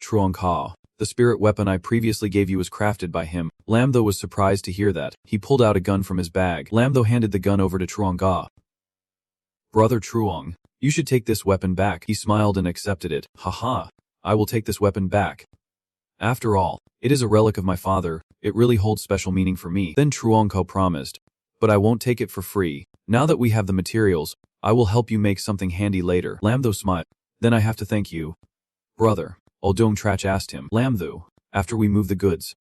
Truong Ka. The spirit weapon I previously gave you was crafted by him. Lam Thu was surprised to hear that. He pulled out a gun from his bag. Lam Thu handed the gun over to Truong Ka. Brother Truong, You should take this weapon back. He smiled and accepted it. Haha, I will take this weapon back. After all, it is a relic of my father. It really holds special meaning for me. Then Truongko promised. But I won't take it for free. Now that we have the materials, I will help you make something handy later. Lamtho smiled. Then I have to thank you. Brother, Oldong Trach asked him. Lamtho, after we move the goods,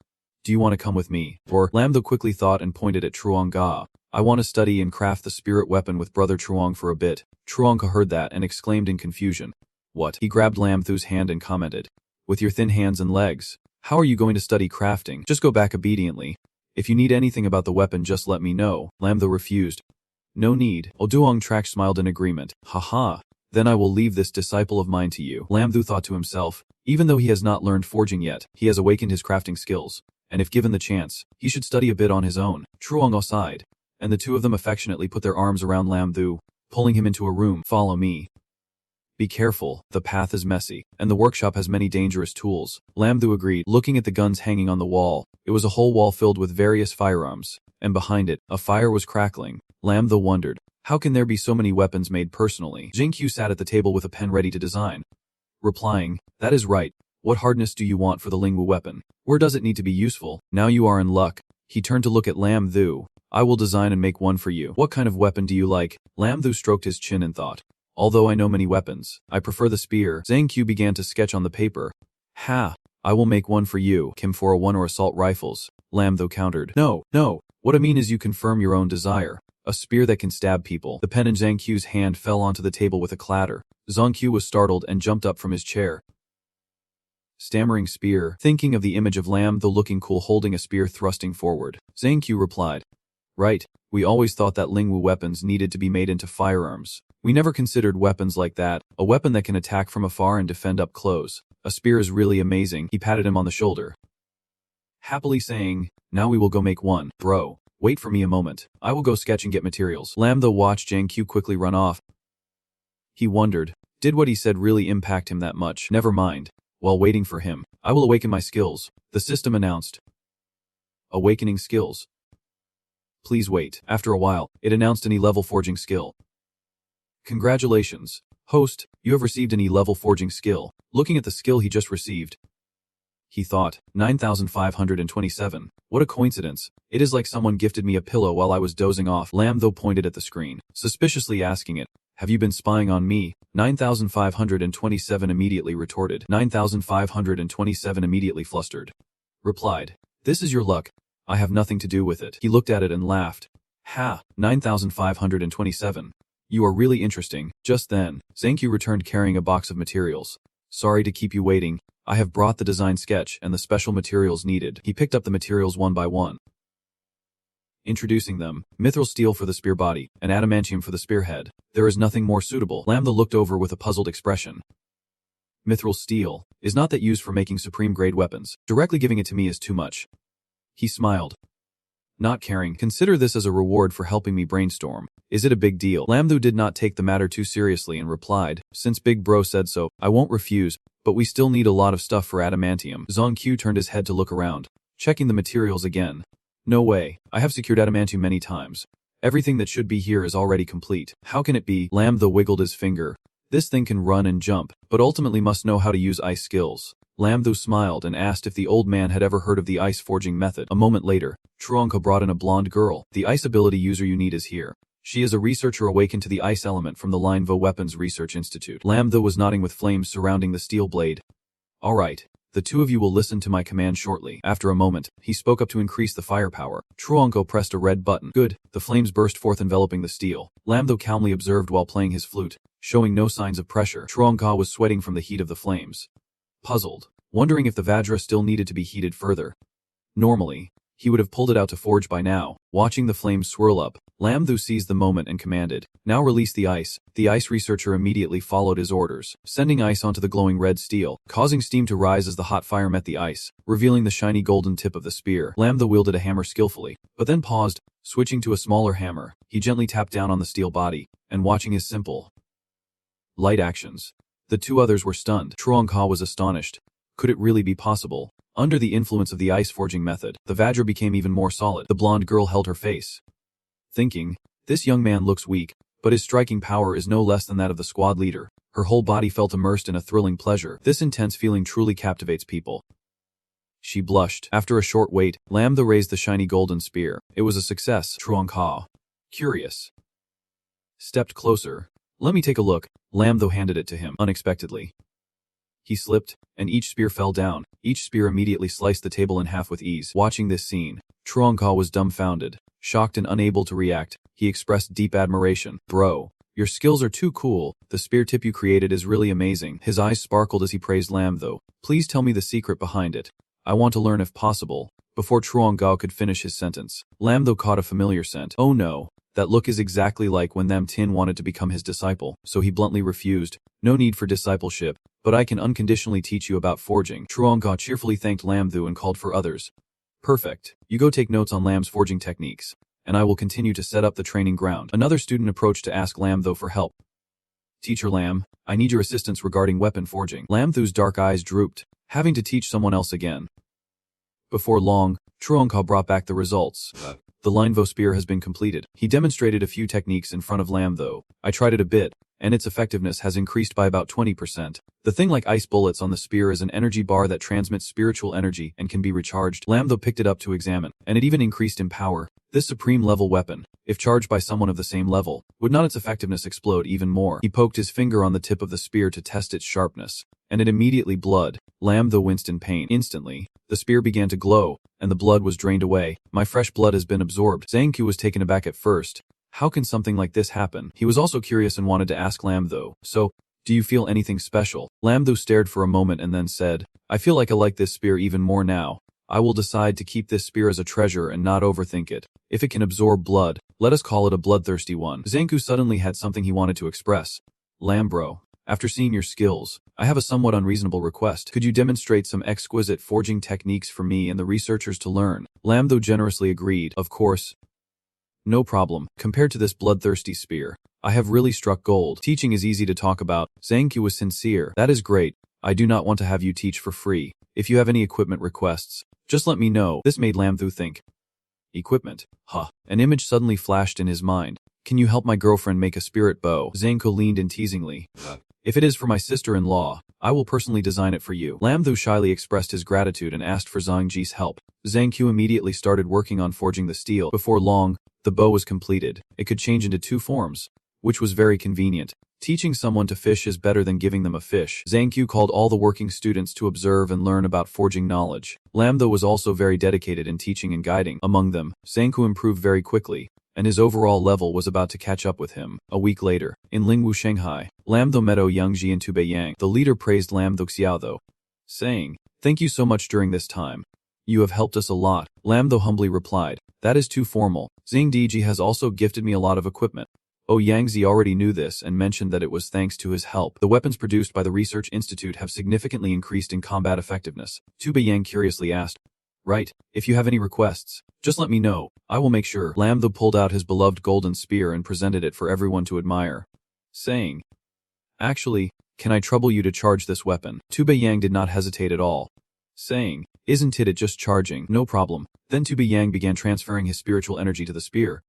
do you want to come with me? Or Lamtho quickly thought and pointed at Truongga. I want to study and craft the spirit weapon with Brother Truong for a bit. Truongka heard that and exclaimed in confusion. What? He grabbed Lamtho's hand and commented. With your thin hands and legs, how are you going to study crafting? Just go back obediently. If you need anything about the weapon, just let me know. Lamtho refused. No need. Oldong Trach smiled in agreement. Haha. Then I will leave this disciple of mine to you. Lamtho thought to himself, even though he has not learned forging yet, he has awakened his crafting skills, and if given the chance, he should study a bit on his own. Truong sighed, and the two of them affectionately put their arms around Lamtho, pulling him into a room. Follow me. Be careful, the path is messy, and the workshop has many dangerous tools. Lamtho agreed, looking at the guns hanging on the wall. It was a whole wall filled with various firearms, and behind it, a fire was crackling. Lamtho wondered, how can there be so many weapons made personally? Jingqiu sat at the table with a pen ready to design. Replying, that is right. What hardness do you want for the Lingwu weapon? Where does it need to be useful? Now you are in luck. He turned to look at Lamtho. I will design and make one for you. What kind of weapon do you like? Lamtho stroked his chin and thought. Although I know many weapons, I prefer the spear. Zhang Qiu began to sketch on the paper. Ha! I will make one for you. Kim 401 or assault rifles. Lamtho countered. No. What I mean is you confirm your own desire. A spear that can stab people. The pen in Zhang Qiu's hand fell onto the table with a clatter. Zhang Qiu was startled and jumped up from his chair. Stammering spear, thinking of the image of Lamtho looking cool holding a spear thrusting forward. Zhang Qiu replied. Right, we always thought that Lingwu weapons needed to be made into firearms. We never considered weapons like that, a weapon that can attack from afar and defend up close. A spear is really amazing. He patted him on the shoulder, happily saying, now we will go make one. Bro, wait for me a moment. I will go sketch and get materials. Lamtho watched Zhang Qiu quickly run off. He wondered, did what he said really impact him that much? Never mind. While waiting for him, I will awaken my skills. The system announced. Awakening skills. Please wait. After a while, it announced an E-level forging skill. Congratulations, host, you have received an E-level forging skill. Looking at the skill he just received, he thought, 9,527. What a coincidence. It is like someone gifted me a pillow while I was dozing off. Lamtho pointed at the screen, suspiciously asking it, have you been spying on me? 9,527 immediately retorted. 9,527 immediately flustered. Replied, this is your luck. I have nothing to do with it. He looked at it and laughed. Ha, 9,527. You are really interesting. Just then, Zhang Qiu returned carrying a box of materials. Sorry to keep you waiting. I have brought the design sketch and the special materials needed. He picked up the materials one by one, introducing them. Mithril steel for the spear body, and adamantium for the spearhead. There is nothing more suitable. Lamtho looked over with a puzzled expression. Mithril steel, is not that used for making supreme grade weapons? Directly giving it to me is too much. He smiled, not caring. Consider this as a reward for helping me brainstorm. Is it a big deal? Lamtho did not take the matter too seriously and replied, since Big Bro said so, I won't refuse, but we still need a lot of stuff for adamantium. Zhang Qiu turned his head to look around, checking the materials again. No way, I have secured adamantium many times. Everything that should be here is already complete. How can it be? Lamtho wiggled his finger. This thing can run and jump, but ultimately must know how to use ice skills. Lamtho smiled and asked if the old man had ever heard of the ice forging method. A moment later, Truongko brought in a blonde girl. The ice ability user you need is here. She is a researcher awakened to the ice element from the Linvo Weapons Research Institute. Lamtho was nodding with flames surrounding the steel blade. Alright, the two of you will listen to my command shortly. After a moment, he spoke up to increase the firepower. Truongko pressed a red button. Good, the flames burst forth enveloping the steel. Lamtho calmly observed while playing his flute, showing no signs of pressure. Truongko was sweating from the heat of the flames. Puzzled, wondering if the Vajra still needed to be heated further. Normally, he would have pulled it out to forge by now. Watching the flames swirl up, Lamtho seized the moment and commanded, now release the ice. The ice researcher immediately followed his orders, sending ice onto the glowing red steel, causing steam to rise as the hot fire met the ice, revealing the shiny golden tip of the spear. Lamtho wielded a hammer skillfully, but then paused, switching to a smaller hammer. He gently tapped down on the steel body, and watching his simple, light actions, the two others were stunned. Truongka was astonished. Could it really be possible? Under the influence of the ice forging method, the Vajra became even more solid. The blonde girl held her face, thinking, this young man looks weak, but his striking power is no less than that of the squad leader. Her whole body felt immersed in a thrilling pleasure. This intense feeling truly captivates people. She blushed. After a short wait, Lam Tho raised the shiny golden spear. It was a success. Truong Ka, curious, stepped closer. Let me take a look. Lam Tho handed it to him unexpectedly. He slipped, and each spear fell down. Each spear immediately sliced the table in half with ease. Watching this scene, Truong Ka was dumbfounded. Shocked and unable to react, he expressed deep admiration. Bro, your skills are too cool. The spear tip you created is really amazing. His eyes sparkled as he praised Lam Tho. Please tell me the secret behind it. I want to learn if possible. Before Truong Ka could finish his sentence, Lam Tho caught a familiar scent. Oh no, that look is exactly like when Tham Tin wanted to become his disciple, so he bluntly refused. No need for discipleship, but I can unconditionally teach you about forging. Truong Ka cheerfully thanked Lam Tho and called for others. Perfect. You go take notes on Lam's forging techniques, and I will continue to set up the training ground. Another student approached to ask Lam Tho for help. Teacher Lam, I need your assistance regarding weapon forging. Lam Tho's dark eyes drooped, having to teach someone else again. Before long, Truong Ka brought back the results. The Linvo spear has been completed. He demonstrated a few techniques in front of Lam Tho. I tried it a bit, and its effectiveness has increased by about 20%. The thing like ice bullets on the spear is an energy bar that transmits spiritual energy and can be recharged. Lam Tho picked it up to examine, and it even increased in power. This supreme level weapon, if charged by someone of the same level, would not its effectiveness explode even more? He poked his finger on the tip of the spear to test its sharpness, and it immediately blood. Lam Tho winced in pain. Instantly, the spear began to glow, and the blood was drained away. My fresh blood has been absorbed. Zhang Qiu was taken aback at first. How can something like this happen? He was also curious and wanted to ask Lam Tho, so, do you feel anything special? Lam Tho stared for a moment and then said, I feel like I like this spear even more now. I will decide to keep this spear as a treasure and not overthink it. If it can absorb blood, let us call it a bloodthirsty one. Zhang Qiu suddenly had something he wanted to express. Lam bro, after seeing your skills, I have a somewhat unreasonable request. Could you demonstrate some exquisite forging techniques for me and the researchers to learn? Lam Tho generously agreed. Of course. No problem. Compared to this bloodthirsty spear, I have really struck gold. Teaching is easy to talk about. Zhang Qiu was sincere. That is great. I do not want to have you teach for free. If you have any equipment requests, just let me know. This made Lam Tho think. Equipment? Huh. An image suddenly flashed in his mind. Can you help my girlfriend make a spirit bow? Zhang Qiu leaned in teasingly. If it is for my sister-in-law, I will personally design it for you. Lam Tho shyly expressed his gratitude and asked for Zhang Ji's help. Zhang Qiu immediately started working on forging the steel. Before long, the bow was completed. It could change into 2 forms, which was very convenient. Teaching someone to fish is better than giving them a fish. Zhang Qiu called all the working students to observe and learn about forging knowledge. Lam Tho was also very dedicated in teaching and guiding. Among them, Zhang Qiu improved very quickly, and his overall level was about to catch up with him. A week later, in Lingwu, Shanghai, Lam Tho met Ouyangji and Tubei Yang. The leader praised Lam Tho Xiao Tho, saying, Thank you so much during this time. You have helped us a lot. Lam Tho humbly replied, That is too formal. Xing Diji has also gifted me a lot of equipment. Ouyangzi already knew this and mentioned that it was thanks to his help. The weapons produced by the Research Institute have significantly increased in combat effectiveness. Tubei Yang curiously asked, Right, if you have any requests, just let me know. I will make sure. Lam Tho pulled out his beloved golden spear and presented it for everyone to admire, saying, Actually, can I trouble you to charge this weapon? Tubei Yang did not hesitate at all, saying, Isn't it just charging? No problem. Then Tubei Yang began transferring his spiritual energy to the spear.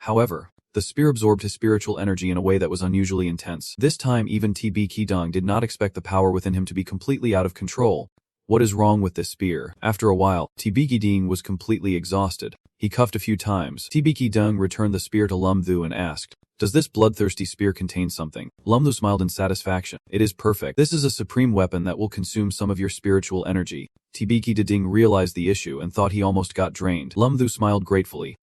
However, the spear absorbed his spiritual energy in a way that was unusually intense. This time even TB Qidong did not expect the power within him to be completely out of control. What is wrong with this spear? After a while, TB Qidong was completely exhausted. He coughed a few times. TB Qidong returned the spear to Lam Tho and asked, Does this bloodthirsty spear contain something? Lam Tho smiled in satisfaction. It is perfect. This is a supreme weapon that will consume some of your spiritual energy. TB Qidong realized the issue and thought he almost got drained. Lam Tho smiled gratefully.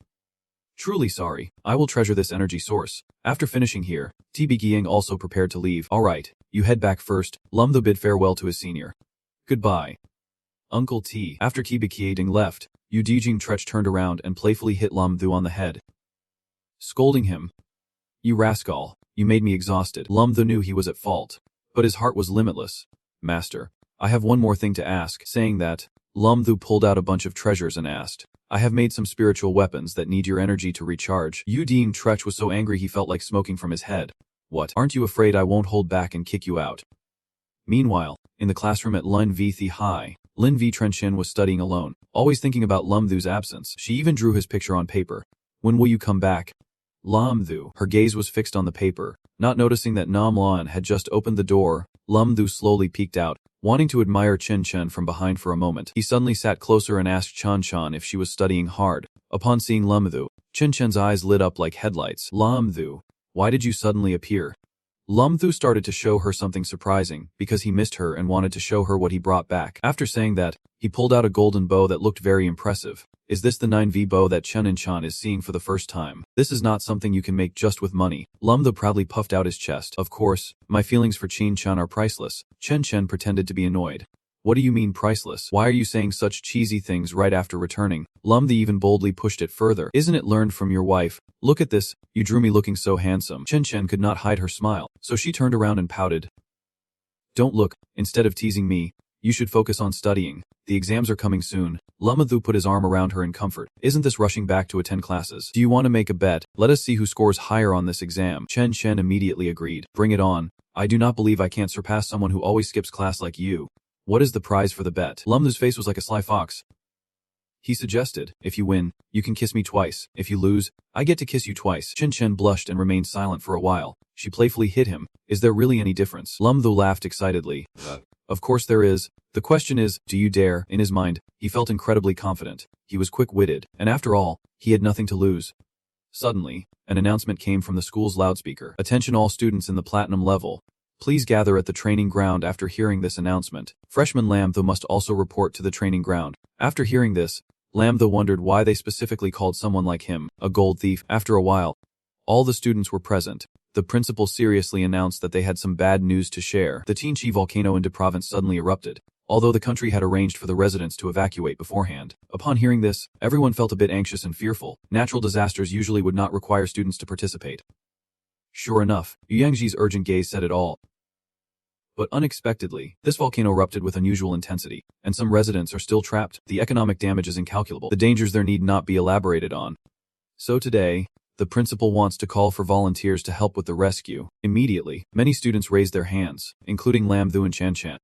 Truly sorry. I will treasure this energy source. After finishing here, TB Qidong also prepared to leave. Alright, you head back first. Lam Tho bid farewell to his senior. Goodbye. Uncle T. After TB Qidong left, Yu Dijing Trech turned around and playfully hit Lam Tho on the head, scolding him. You rascal, you made me exhausted. Lam Tho knew he was at fault, but his heart was limitless. Master, I have one more thing to ask. Saying that, Lam Tho pulled out a bunch of treasures and asked, I have made some spiritual weapons that need your energy to recharge. Yu Dijing Trech was so angry he felt like smoking from his head. What? Aren't you afraid I won't hold back and kick you out? Meanwhile, in the classroom at Lin V Thi High, Lin V Trenchen was studying alone, always thinking about Lam Tho's absence. She even drew his picture on paper. When will you come back? Lam Thu. Her gaze was fixed on the paper. Not noticing that Nam Lan had just opened the door, Lam Thu slowly peeked out, wanting to admire Chen Chen from behind for a moment. He suddenly sat closer and asked Chan Chan if she was studying hard. Upon seeing Lam Thu, Chen Chen's eyes lit up like headlights. Lam Thu, why did you suddenly appear? Lam Thu started to show her something surprising, because he missed her and wanted to show her what he brought back. After saying that, he pulled out a golden bow that looked very impressive. Is this the 9V bow that Chen and Chan is seeing for the first time? This is not something you can make just with money. Lam Thu proudly puffed out his chest. Of course, my feelings for Chen Chan are priceless. Chen Chen pretended to be annoyed. What do you mean priceless? Why are you saying such cheesy things right after returning? Lam Thu even boldly pushed it further. Isn't it learned from your wife? Look at this, you drew me looking so handsome. Chen Chen could not hide her smile, so she turned around and pouted. Don't look, instead of teasing me, you should focus on studying. The exams are coming soon. Lam Thu put his arm around her in comfort. Isn't this rushing back to attend classes? Do you want to make a bet? Let us see who scores higher on this exam. Chen Chen immediately agreed. Bring it on. I do not believe I can't surpass someone who always skips class like you. What is the prize for the bet? Lam Thu's face was like a sly fox. He suggested, if you win, you can kiss me twice. If you lose, I get to kiss you twice. Chen Chen blushed and remained silent for a while. She playfully hit him. Is there really any difference? Lam Thu laughed excitedly. Of course there is. The question is, do you dare? In his mind, he felt incredibly confident. He was quick-witted, and after all, he had nothing to lose. Suddenly, an announcement came from the school's loudspeaker. Attention all students in the platinum level. Please gather at the training ground after hearing this announcement. Freshman Lam Thu must also report to the training ground. After hearing this, Lam Thu wondered why they specifically called someone like him a gold thief. After a while, all the students were present. The principal seriously announced that they had some bad news to share. The Tianchi volcano in De province suddenly erupted, although the country had arranged for the residents to evacuate beforehand. Upon hearing this, everyone felt a bit anxious and fearful. Natural disasters usually would not require students to participate. Sure enough, Yu Yangji's urgent gaze said it all. But unexpectedly, this volcano erupted with unusual intensity, and some residents are still trapped. The economic damage is incalculable. The dangers there need not be elaborated on. So today, the principal wants to call for volunteers to help with the rescue. Immediately, many students raised their hands, including Lam Thu and Chan Chan.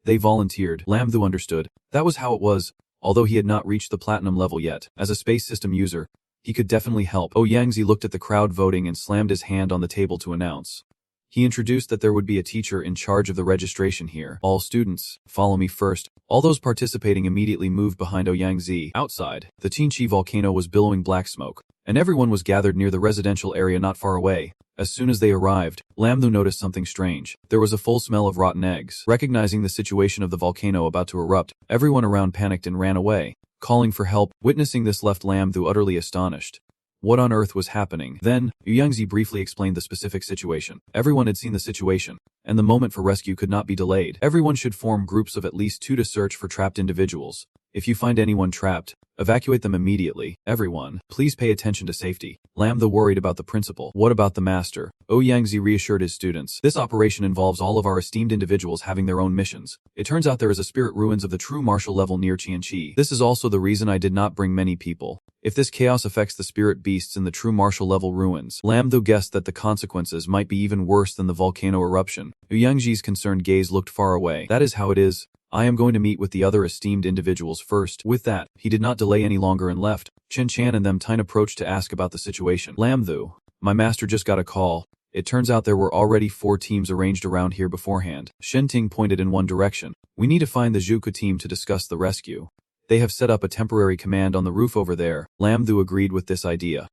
They volunteered. Lam Thu understood. That was how it was, although he had not reached the platinum level yet. As a space system user, he could definitely help. Yangzi looked at the crowd voting and slammed his hand on the table to announce. He introduced that there would be a teacher in charge of the registration here. All students, follow me first. All those participating immediately moved behind Yangzi. Outside, the Tianchi volcano was billowing black smoke, and everyone was gathered near the residential area not far away. As soon as they arrived, Lam Thu noticed something strange. There was a full smell of rotten eggs. Recognizing the situation of the volcano about to erupt, everyone around panicked and ran away, calling for help. Witnessing this left Lam Thu utterly astonished. What on earth was happening? Then, Yu Yangzi briefly explained the specific situation. Everyone had seen the situation, and the moment for rescue could not be delayed. Everyone should form groups of at least 2 to search for trapped individuals. If you find anyone trapped, evacuate them immediately. Everyone, please pay attention to safety. Lam Thu worried about the principal. What about the master? Yangzi reassured his students. This operation involves all of our esteemed individuals having their own missions. It turns out there is a spirit ruins of the true martial level near Qianqi. This is also the reason I did not bring many people. If this chaos affects the spirit beasts in the true martial level ruins, Lam Thu guessed that the consequences might be even worse than the volcano eruption. Yangji's concerned gaze looked far away. That is how it is. I am going to meet with the other esteemed individuals first. With that, he did not delay any longer and left. Chen Chan and them Tine approached to ask about the situation. Lam Thu, my master just got a call. It turns out there were already 4 teams arranged around here beforehand. Shen Ting pointed in one direction. We need to find the Zhuku team to discuss the rescue. They have set up a temporary command on the roof over there. Lam Thu agreed with this idea.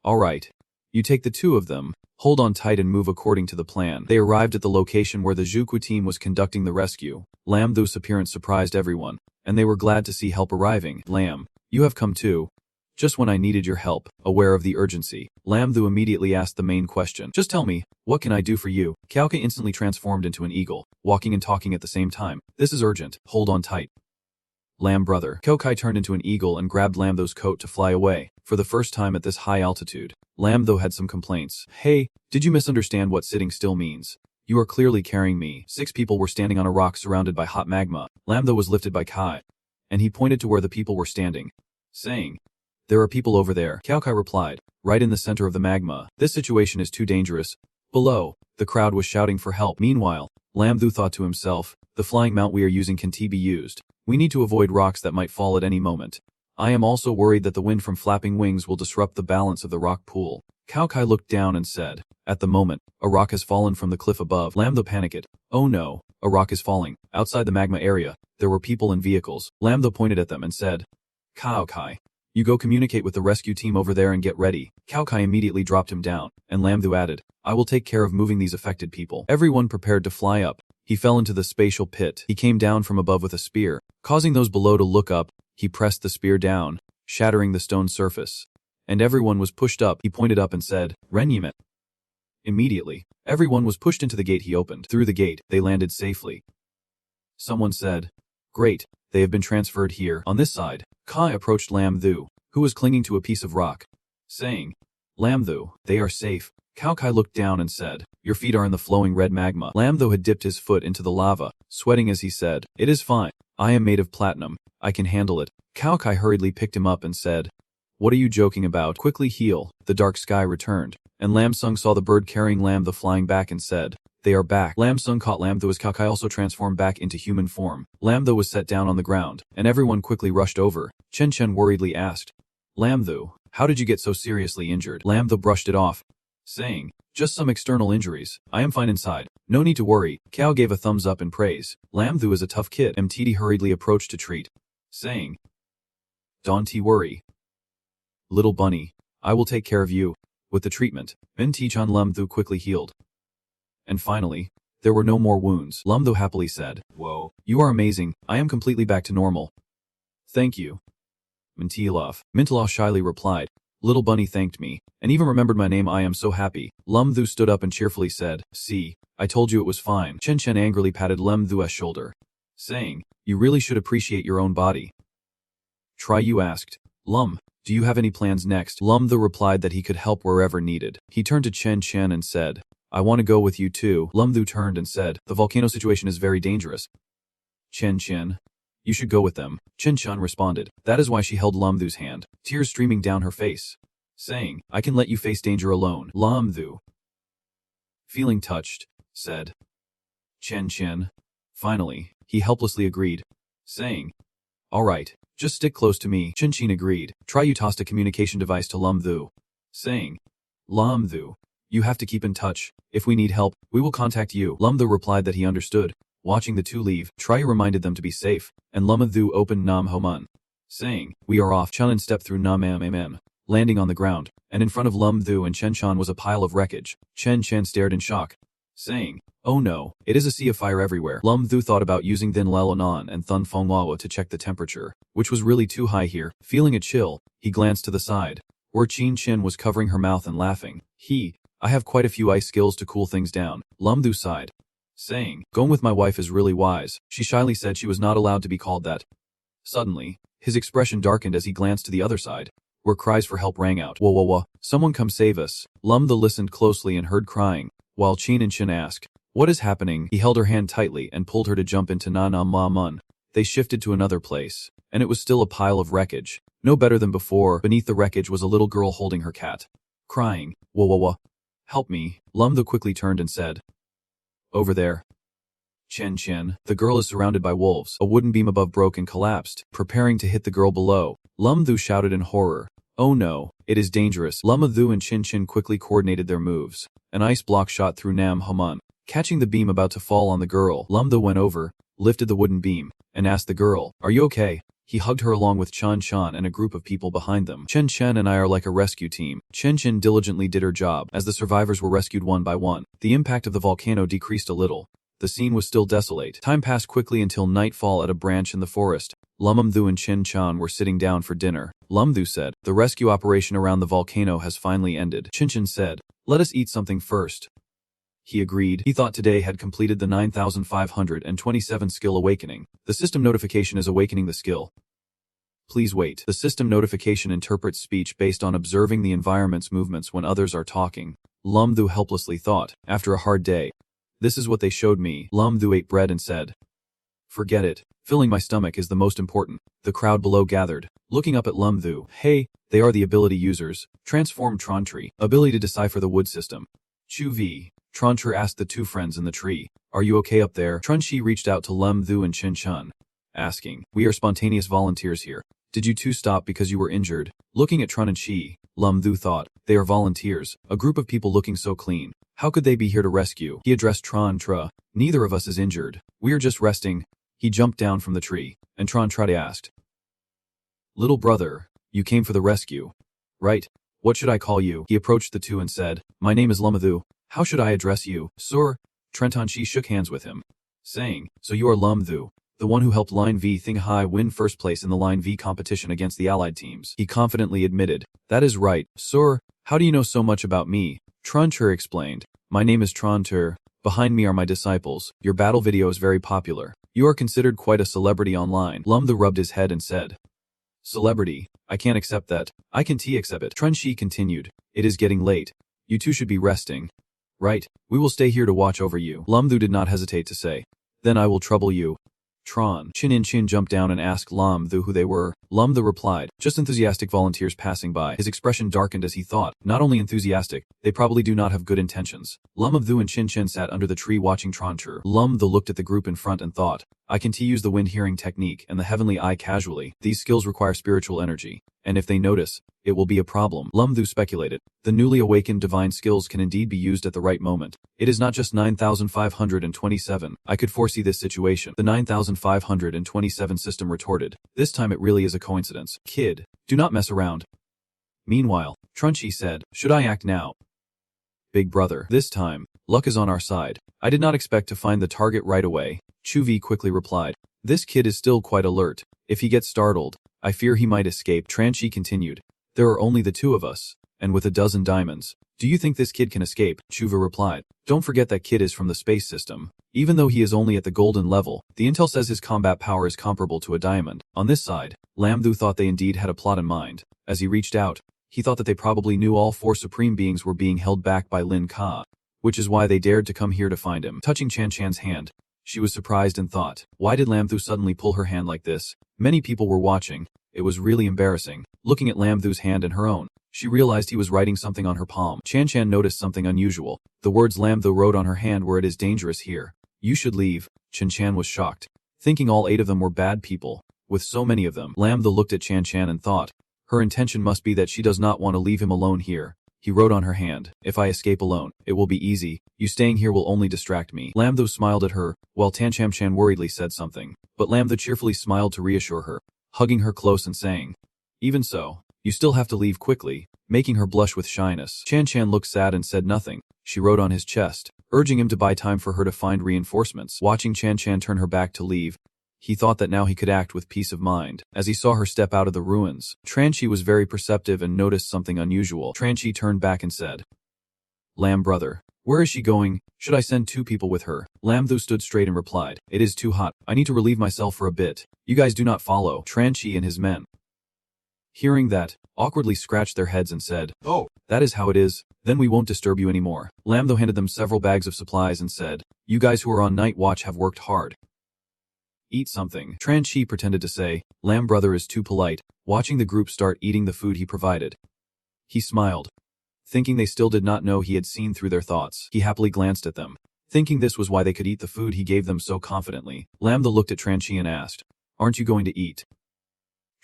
Alright. You take the 2 of them, hold on tight and move according to the plan. They arrived at the location where the Zhuku team was conducting the rescue. Lam Thu's appearance surprised everyone, and they were glad to see help arriving. Lam, you have come too. Just when I needed your help. Aware of the urgency, Lam Thu immediately asked the main question. Just tell me, what can I do for you? Kaoka instantly transformed into an eagle, walking and talking at the same time. This is urgent, hold on tight. Lam brother. Kokai turned into an eagle and grabbed Lam Thu's coat to fly away. For the first time at this high altitude, Lam Thu had some complaints. Hey, did you misunderstand what sitting still means? You are clearly carrying me. 6 people were standing on a rock surrounded by hot magma. Lam Thu was lifted by Kai, and he pointed to where the people were standing, saying, there are people over there. Cao Kai replied, right in the center of the magma. This situation is too dangerous. Below, the crowd was shouting for help. Meanwhile, Lam Thu thought to himself, the flying mount we are using can be used. We need to avoid rocks that might fall at any moment. I am also worried that the wind from flapping wings will disrupt the balance of the rock pool. Cao Kai looked down and said, at the moment, a rock has fallen from the cliff above. Lam Tho panicked. Oh no, a rock is falling. Outside the magma area, there were people and vehicles. Lam Tho pointed at them and said, Cao Kai, you go communicate with the rescue team over there and get ready. Cao Kai immediately dropped him down, and Lam Tho added, I will take care of moving these affected people. Everyone prepared to fly up. He fell into the spatial pit. He came down from above with a spear. Causing those below to look up, he pressed the spear down, shattering the stone surface. And everyone was pushed up. He pointed up and said, Renyimet. Immediately, everyone was pushed into the gate he opened. Through the gate, they landed safely. Someone said, Great, they have been transferred here. On this side, Kai approached Lam Tho, who was clinging to a piece of rock, saying, Lam Tho, they are safe. Cao Kai looked down and said, Your feet are in the flowing red magma. Lam Tho had dipped his foot into the lava, sweating as he said, It is fine. I am made of platinum. I can handle it. Cao Kai hurriedly picked him up and said, What are you joking about? Quickly heal. The dark sky returned, and Lam Sung saw the bird carrying Lam Tho flying back and said, They are back. Lam Sung caught Lam Tho as Cao Kai also transformed back into human form. Lam Tho was set down on the ground, and everyone quickly rushed over. Chen Chen worriedly asked, Lam Tho, how did you get so seriously injured? Lam Tho brushed it off, saying, Just some external injuries. I am fine inside. No need to worry. Cao gave a thumbs up in praise. Lam Tho is a tough kid. MTD hurriedly approached to treat, saying, Don't worry. Little bunny, I will take care of you. With the treatment, Chan Lam Tho quickly healed. And finally, there were no more wounds. Lam Tho happily said, Whoa, you are amazing. I am completely back to normal. Thank you. Mintilov shyly replied, Little bunny thanked me, and even remembered my name. I am so happy. Lam Tho stood up and cheerfully said, See, I told you it was fine. Chen Chen angrily patted Lam Tho's shoulder, saying, You really should appreciate your own body. Try you asked, Lum, do you have any plans next? Lam Tho replied that he could help wherever needed. He turned to Chen Chen and said, I want to go with you too. Lam Tho turned and said, The volcano situation is very dangerous. Chen Chen, you should go with them. Chen Chen responded. That is why she held Lam Tho's hand, tears streaming down her face, saying, I can let you face danger alone. Lam Tho, feeling touched, said, Chen Chen. Finally, he helplessly agreed, saying, All right, just stick close to me. Chen Chen agreed. Try you tossed a communication device to Lam Tho, saying, Lam Tho, you have to keep in touch. If we need help, we will contact you. Lam Tho replied that he understood. Watching the two leave, Tryu reminded them to be safe, and Lam Tho opened Nam Homan, saying, We are off. Chunin stepped through NamMm, landing on the ground, and in front of Lam Tho and Chen Chan was a pile of wreckage. Chen Chen stared in shock, saying, Oh no, it is a sea of fire everywhere. Lam Tho thought about using Thin Lelonon and Thun Fong Lawa to check the temperature, which was really too high here. Feeling a chill, he glanced to the side, where Qin Chin was covering her mouth and laughing. I have quite a few ice skills to cool things down. Lam Tho sighed, saying, Going with my wife is really wise. She shyly said she was not allowed to be called that. Suddenly, his expression darkened as he glanced to the other side, where cries for help rang out. Whoa whoa whoa, someone come save us. Lam Tho listened closely and heard crying, while Qin and Chin asked, What is happening? He held her hand tightly and pulled her to jump into Na Na Ma Mun. They shifted to another place, and it was still a pile of wreckage. No better than before. Beneath the wreckage was a little girl holding her cat, crying, Whoa whoa whoa, help me. Lam Tho quickly turned and said, Over there. Chen Chen, the girl is surrounded by wolves. A wooden beam above broke and collapsed, preparing to hit the girl below. Lam Tho shouted in horror, Oh no, it is dangerous. Lam Tho and Chin Chin quickly coordinated their moves. An ice block shot through Nam Haman, catching the beam about to fall on the girl. Lam Tho went over, lifted the wooden beam, and asked the girl, Are you okay? He hugged her along with Chan Chan and a group of people behind them. Chen Chen and I are like a rescue team. Chen Chen diligently did her job as the survivors were rescued one by one. The impact of the volcano decreased a little. The scene was still desolate. Time passed quickly until nightfall at a branch in the forest. Lam Tho and Chin Chan were sitting down for dinner. Lam Tho said, The rescue operation around the volcano has finally ended. Chin Chin said, Let us eat something first. He agreed. He thought today had completed the 9,527 skill awakening. The system notification is awakening the skill. Please wait. The system notification interprets speech based on observing the environment's movements when others are talking. Lam Tho helplessly thought, After a hard day. This is what they showed me. Lam Tho ate bread and said, Forget it. Filling my stomach is the most important. The crowd below gathered, looking up at Lam Tho. Hey, they are the ability users. Transform Tron Tree. Ability to decipher the wood system. Chu V. Troncher asked the two friends in the tree, Are you okay up there? Trunchi reached out to Lam Tho and Chen Chun, asking, We are spontaneous volunteers here. Did you two stop because you were injured? Looking at Tran and Shi, Lam Thu thought, they are volunteers, a group of people looking so clean. How could they be here to rescue? He addressed Tran Tra. Neither of us is injured. We are just resting. He jumped down from the tree, and Tran Tra asked, Little brother, you came for the rescue, right? What should I call you? He approached the two and said, My name is Lam Thu. How should I address you? Sir? Trenton Shi shook hands with him, saying, So you are Lam Thu, the one who helped Line V Thing Hai win first place in the Line V competition against the allied teams. He confidently admitted, That is right, sir. How do you know so much about me? Tran Tur explained, My name is Tran Tur. Behind me are my disciples. Your battle video is very popular. You are considered quite a celebrity online. Lam Thu rubbed his head and said, Celebrity? I can't accept that. I can accept it. Tran Shi continued, It is getting late. You two should be resting. Right? We will stay here to watch over you. Lam Thu did not hesitate to say, Then I will trouble you. Tran Chin In Chin jumped down and asked Lam Thu who they were. Lam Thu replied, Just enthusiastic volunteers passing by. His expression darkened as he thought, Not only enthusiastic, they probably do not have good intentions. Lam Thu and Chin Chin sat under the tree watching Tran Tur. Lam Thu looked at the group in front and thought, I can use the wind hearing technique and the heavenly eye casually. These skills require spiritual energy, and if they notice, it will be a problem. Lam Thu speculated, the newly awakened divine skills can indeed be used at the right moment. It is not just 9,527. I could foresee this situation. The 9,527 system retorted, This time it really is a coincidence. Kid, do not mess around. Meanwhile, Tran Shi said, Should I act now? Big brother, this time, luck is on our side. I did not expect to find the target right away. Chu Vi quickly replied, This kid is still quite alert. If he gets startled, I fear he might escape. Tran Shi continued, There are only the two of us, and with a dozen diamonds. Do you think this kid can escape? Chu Vi replied, Don't forget that kid is from the space system. Even though he is only at the golden level, the intel says his combat power is comparable to a diamond. On this side, Lam Thu thought they indeed had a plot in mind. As he reached out, he thought that they probably knew all four supreme beings were being held back by Lin Ka, which is why they dared to come here to find him. Touching Chan Chan's hand, she was surprised and thought, Why did Lam Thu suddenly pull her hand like this? Many people were watching. It was really embarrassing. Looking at Lam Thu's hand and her own, she realized he was writing something on her palm. Chan Chan noticed something unusual. The words Lam Thu wrote on her hand were, It is dangerous here. You should leave. Chan Chan was shocked, thinking all 8 of them were bad people. With so many of them, Lam Thu looked at Chan Chan and thought, Her intention must be that she does not want to leave him alone here. He wrote on her hand, If I escape alone, it will be easy. You staying here will only distract me. Lam Thu smiled at her, while Tan Cham Chan worriedly said something. But Lam Thu cheerfully smiled to reassure her, hugging her close and saying, Even so, you still have to leave quickly, making her blush with shyness. Chan Chan looked sad and said nothing. She wrote on his chest, urging him to buy time for her to find reinforcements. Watching Chan Chan turn her back to leave, he thought that now he could act with peace of mind. As he saw her step out of the ruins, Tran Shi was very perceptive and noticed something unusual. Tran Shi turned back and said, Lam brother, where is she going? Should I send 2 people with her? Lam Thu stood straight and replied, It is too hot. I need to relieve myself for a bit. You guys do not follow. Tran Shi and his men, hearing that, awkwardly scratched their heads and said, Oh, that is how it is. Then we won't disturb you anymore. Lam Thu handed them several bags of supplies and said, You guys who are on night watch have worked hard. Eat something. Tran Shi pretended to say, Lam brother is too polite, watching the group start eating the food he provided. He smiled, thinking they still did not know he had seen through their thoughts. He happily glanced at them, thinking this was why they could eat the food he gave them so confidently. Lam Thu looked at Tran Shi and asked, Aren't you going to eat?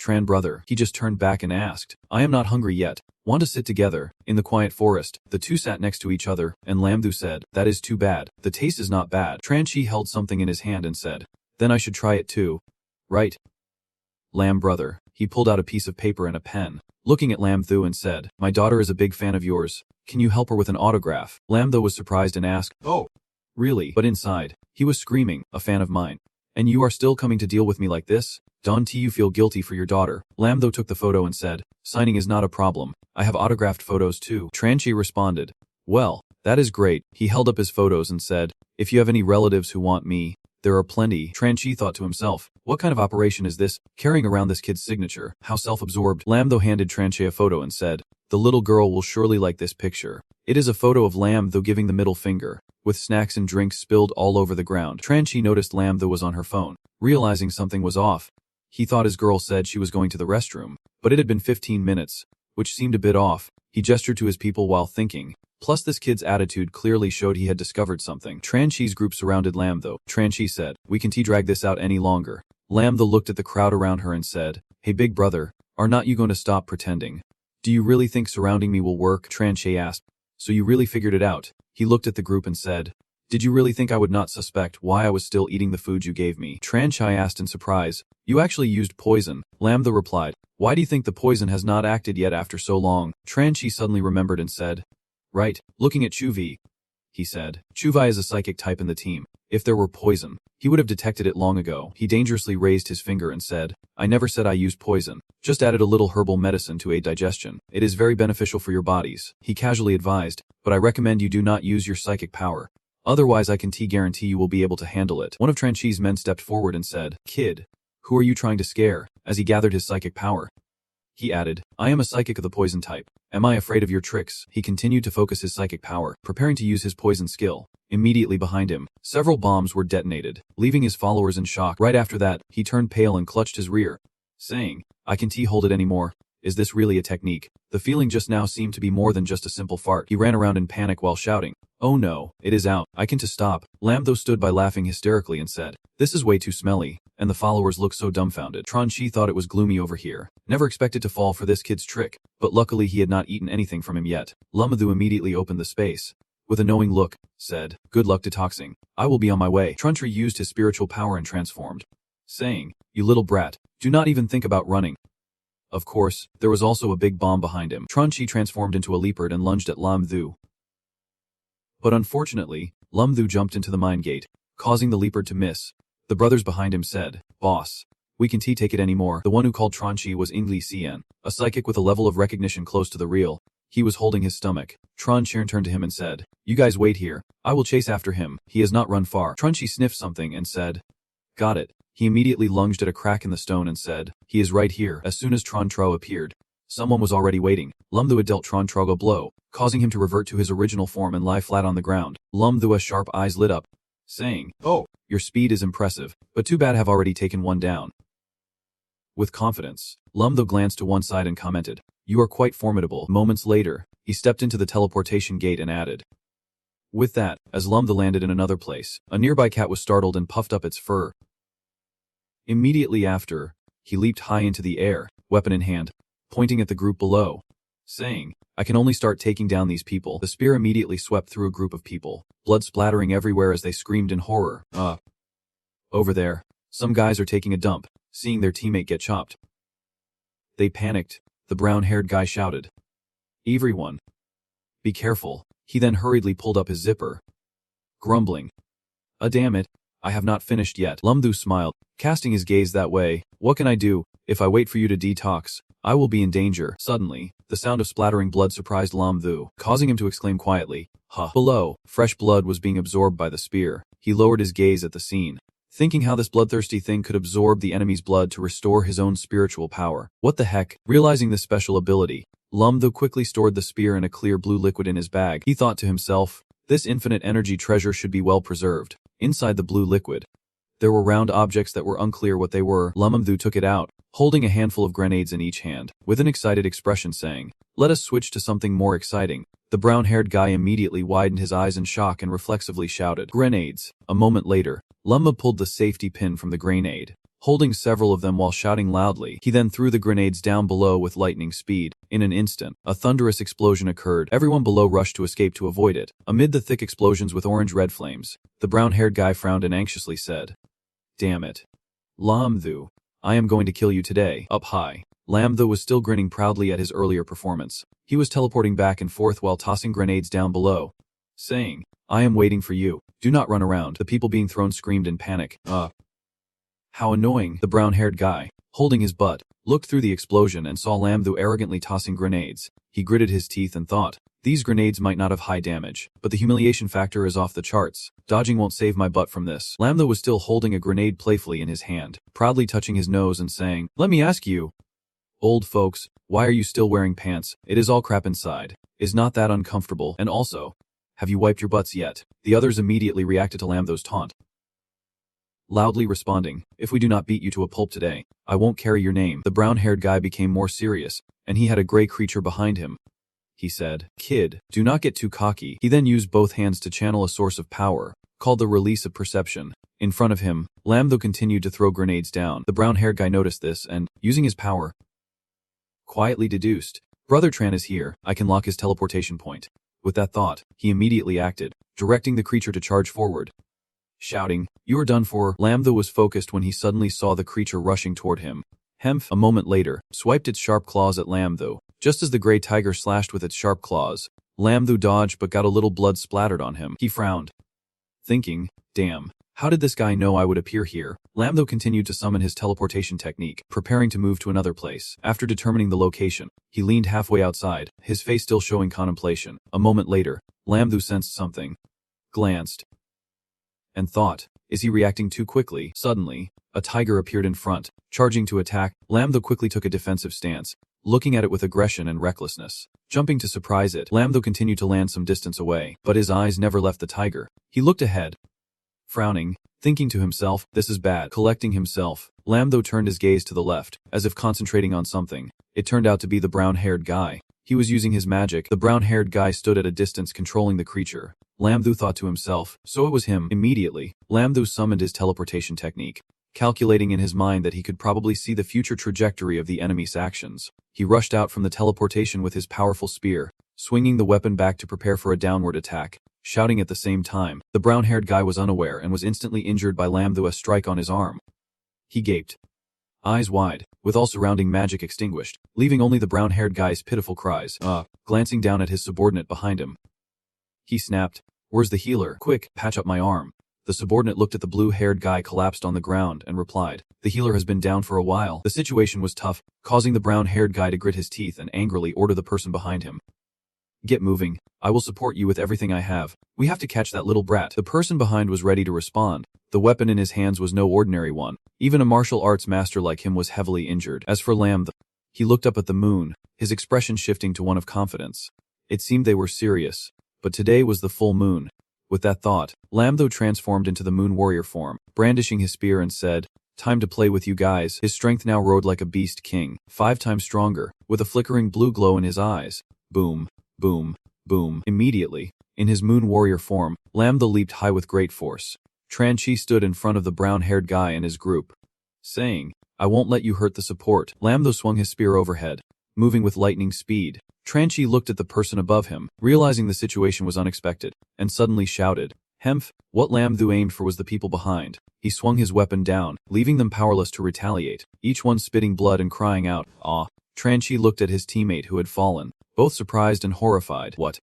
Tran brother, he just turned back and asked, I am not hungry yet. Want to sit together? In the quiet forest, the two sat next to each other, and Lam Thu said, That is too bad. The taste is not bad. Tran Shi held something in his hand and said, Then I should try it too. Right? Lam brother, he pulled out a piece of paper and a pen, looking at Lam Thu and said, My daughter is a big fan of yours. Can you help her with an autograph? Lam Thu was surprised and asked, Oh, really? But inside, he was screaming, A fan of mine. And you are still coming to deal with me like this? Don't you feel guilty for your daughter? Lam Thu took the photo and said, Signing is not a problem. I have autographed photos too. Tran Shi responded, Well, that is great. He held up his photos and said, If you have any relatives who want me, there are plenty. Tran Shi thought to himself, What kind of operation is this, carrying around this kid's signature? How self-absorbed. Lam Thu handed Tran Shi a photo and said, The little girl will surely like this picture. It is a photo of Lam Thu giving the middle finger, with snacks and drinks spilled all over the ground. Tran Shi noticed Lam Thu was on her phone. Realizing something was off, he thought his girl said she was going to the restroom, but it had been 15 minutes, which seemed a bit off. He gestured to his people while thinking. Plus this kid's attitude clearly showed he had discovered something. Tran Shi's group surrounded Lam Thu. Tran Shi said, We can't drag this out any longer. Lam Thu looked at the crowd around her and said, Hey big brother, are not you going to stop pretending? Do you really think surrounding me will work? Tran Shi asked. So you really figured it out? He looked at the group and said, did you really think I would not suspect why I was still eating the food you gave me? Tran Shi asked in surprise. You actually used poison, Lambda replied. Why do you think the poison has not acted yet after so long? Tran Shi suddenly remembered and said, right, looking at Chuvi, he said. Chuvi is a psychic type in the team. If there were poison, he would have detected it long ago. He dangerously raised his finger and said, I never said I used poison, just added a little herbal medicine to aid digestion. It is very beneficial for your bodies, he casually advised, but I recommend you do not use your psychic power. Otherwise I can guarantee you will be able to handle it. One of Tran Shi's men stepped forward and said, Kid, who are you trying to scare? As he gathered his psychic power, he added, I am a psychic of the poison type. Am I afraid of your tricks? He continued to focus his psychic power, preparing to use his poison skill. Immediately behind him, several bombs were detonated, leaving his followers in shock. Right after that, he turned pale and clutched his rear, saying, I can't hold it anymore. Is this really a technique? The feeling just now seemed to be more than just a simple fart. He ran around in panic while shouting, oh no, it is out. I can't stop. Lambda stood by laughing hysterically and said, this is way too smelly. And the followers looked so dumbfounded. Tran Shi thought it was gloomy over here. Never expected to fall for this kid's trick, but luckily he had not eaten anything from him yet. Lamadhu immediately opened the space. With a knowing look, said, good luck detoxing. I will be on my way. Tran Shi used his spiritual power and transformed, saying, you little brat, do not even think about running. Of course, there was also a big bomb behind him. Tran Shi transformed into a leopard and lunged at Lamadhu. But unfortunately, Lamadhu jumped into the mine gate, causing the leopard to miss. The brothers behind him said, boss, we can't take it anymore. The one who called Tran Shi was Ingli Cien, a psychic with a level of recognition close to the real. He was holding his stomach. Tran Shi turned to him and said, you guys wait here. I will chase after him. He has not run far. Tran Shi sniffed something and said, got it. He immediately lunged at a crack in the stone and said, he is right here. As soon as Tran Tro appeared, someone was already waiting. Lumthu had dealt Tran Tro a blow, causing him to revert to his original form and lie flat on the ground. Lumthu's sharp eyes lit up, saying, oh, your speed is impressive, but too bad have already taken one down. With confidence, Lumthu glanced to one side and commented, you are quite formidable. Moments later, he stepped into the teleportation gate and added. With that, as Lumthu landed in another place, a nearby cat was startled and puffed up its fur. Immediately after, he leaped high into the air, weapon in hand, pointing at the group below, saying, I can only start taking down these people. The spear immediately swept through a group of people, blood splattering everywhere as they screamed in horror. Over there, some guys are taking a dump, seeing their teammate get chopped. They panicked. The brown-haired guy shouted, everyone, be careful. He then hurriedly pulled up his zipper, grumbling, damn it, I have not finished yet. Lumthu smiled, casting his gaze that way. What can I do? If I wait for you to detox, I will be in danger. Suddenly, the sound of splattering blood surprised Lumthu, causing him to exclaim quietly, huh. Below, fresh blood was being absorbed by the spear. He lowered his gaze at the scene, thinking how this bloodthirsty thing could absorb the enemy's blood to restore his own spiritual power. What the heck? Realizing this special ability, Lumthu quickly stored the spear in a clear blue liquid in his bag. He thought to himself, this infinite energy treasure should be well preserved. Inside the blue liquid, there were round objects that were unclear what they were. Lumthu took it out, holding a handful of grenades in each hand, with an excited expression saying, let us switch to something more exciting. The brown-haired guy immediately widened his eyes in shock and reflexively shouted, grenades. A moment later, Lumthu pulled the safety pin from the grenade, holding several of them while shouting loudly. He then threw the grenades down below with lightning speed. In an instant, a thunderous explosion occurred. Everyone below rushed to escape to avoid it. Amid the thick explosions with orange-red flames, the brown-haired guy frowned and anxiously said, damn it. Lumthu, I am going to kill you today. Up high, Lumthu was still grinning proudly at his earlier performance. He was teleporting back and forth while tossing grenades down below, saying, I am waiting for you. Do not run around. The people being thrown screamed in panic. How annoying. The brown-haired guy, holding his butt, looked through the explosion and saw Lumthu arrogantly tossing grenades. He gritted his teeth and thought, these grenades might not have high damage, but the humiliation factor is off the charts. Dodging won't save my butt from this. Lumthu was still holding a grenade playfully in his hand, proudly touching his nose and saying, let me ask you, old folks, why are you still wearing pants? It is all crap inside. Is not that uncomfortable? And also, have you wiped your butts yet? The others immediately reacted to Lumthu's taunt, loudly responding, if we do not beat you to a pulp today, I won't carry your name. The brown-haired guy became more serious, and he had a gray creature behind him. He said, kid, do not get too cocky. He then used both hands to channel a source of power, called the release of perception. In front of him, Lam Tho continued to throw grenades down. The brown-haired guy noticed this and, using his power, quietly deduced, Brother Tran is here, I can lock his teleportation point. With that thought, he immediately acted, directing the creature to charge forward. Shouting, "You are done for," Lam Tho was focused when he suddenly saw the creature rushing toward him. Hemph, a moment later, swiped its sharp claws at Lam Tho. Just as the gray tiger slashed with its sharp claws, Lam Tho dodged but got a little blood splattered on him. He frowned, thinking, damn, how did this guy know I would appear here? Lam Tho continued to summon his teleportation technique, preparing to move to another place. After determining the location, he leaned halfway outside, his face still showing contemplation. A moment later, Lam Tho sensed something, glanced, and thought, is he reacting too quickly? Suddenly, a tiger appeared in front, charging to attack. Lam Tho quickly took a defensive stance, looking at it with aggression and recklessness. Jumping to surprise it, Lam Tho continued to land some distance away, but his eyes never left the tiger. He looked ahead, frowning, thinking to himself, this is bad. Collecting himself, Lam Tho turned his gaze to the left, as if concentrating on something. It turned out to be the brown-haired guy. He was using his magic. The brown-haired guy stood at a distance controlling the creature. Lam Tho thought to himself, so it was him. Immediately, Lam Tho summoned his teleportation technique, calculating in his mind that he could probably see the future trajectory of the enemy's actions. He rushed out from the teleportation with his powerful spear, swinging the weapon back to prepare for a downward attack, shouting at the same time. The brown-haired guy was unaware and was instantly injured by Lam Tho's strike on his arm. He gaped, eyes wide, with all surrounding magic extinguished, leaving only the brown-haired guy's pitiful cries. Glancing down at his subordinate behind him, he snapped, "Where's the healer? Quick, patch up my arm." The subordinate looked at the blue-haired guy collapsed on the ground and replied, "The healer has been down for a while." The situation was tough, causing the brown-haired guy to grit his teeth and angrily order the person behind him, "Get moving. I will support you with everything I have. We have to catch that little brat." The person behind was ready to respond. The weapon in his hands was no ordinary one. Even a martial arts master like him was heavily injured. As for Lam, he looked up at the moon, his expression shifting to one of confidence. It seemed they were serious, but today was the full moon. With that thought, Lam Tho transformed into the moon warrior form, brandishing his spear and said, "Time to play with you guys." His strength now rode like a beast king, 5 times stronger, with a flickering blue glow in his eyes. Boom, boom, boom. Immediately, in his moon warrior form, Lam Tho leaped high with great force. Tran Chi stood in front of the brown-haired guy and his group, saying, "I won't let you hurt the support." Lam Tho swung his spear overhead, moving with lightning speed. Tran Chi looked at the person above him, realizing the situation was unexpected, and suddenly shouted, "Hemph!" What Lam Tho aimed for was the people behind. He swung his weapon down, leaving them powerless to retaliate, each one spitting blood and crying out, "Ah!" Tran Chi looked at his teammate who had fallen, both surprised and horrified. "What?"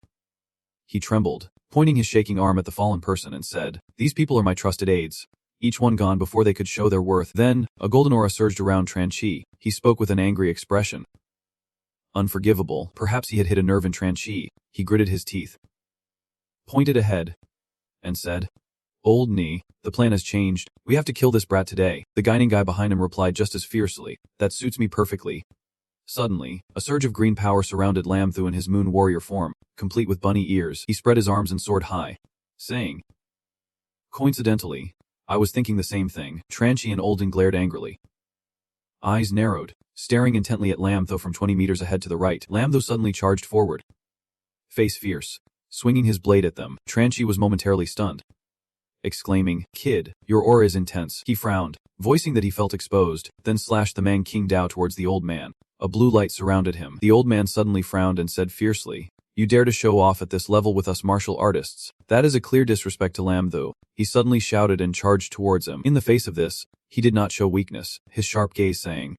He trembled, pointing his shaking arm at the fallen person and said, "These people are my trusted aides." Each one gone before they could show their worth. Then, a golden aura surged around Tran Chi. He spoke with an angry expression. Unforgivable. Perhaps he had hit a nerve in Tran Chi. He gritted his teeth, pointed ahead, and said, "Old Ni, the plan has changed. We have to kill this brat today." The guiding guy behind him replied just as fiercely, "That suits me perfectly." Suddenly, a surge of green power surrounded Lam Tho in his moon warrior form, complete with bunny ears. He spread his arms and soared high, saying, "Coincidentally, I was thinking the same thing." Tran Chi and Olden glared angrily, eyes narrowed, staring intently at Lam Tho from 20 meters ahead to the right. Lam Tho suddenly charged forward, face fierce, swinging his blade at them. Tran Chi was momentarily stunned, exclaiming, "Kid, your aura is intense." He frowned, voicing that he felt exposed, then slashed the Man King Dao towards the old man. A blue light surrounded him. The old man suddenly frowned and said fiercely, "You dare to show off at this level with us martial artists? That is a clear disrespect to Lam Tho." He suddenly shouted and charged towards him. In the face of this, he did not show weakness, his sharp gaze saying,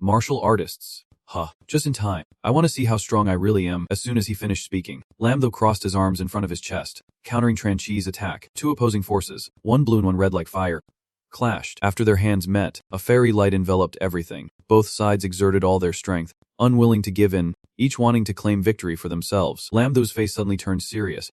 "Martial artists? Huh, just in time. I want to see how strong I really am." As soon as he finished speaking, Lam Tho crossed his arms in front of his chest, countering Tran Chi's attack. 2 opposing forces, one blue and one red like fire, clashed. After their hands met, a fairy light enveloped everything. Both sides exerted all their strength, unwilling to give in, each wanting to claim victory for themselves. Lam Tho's face suddenly turned serious.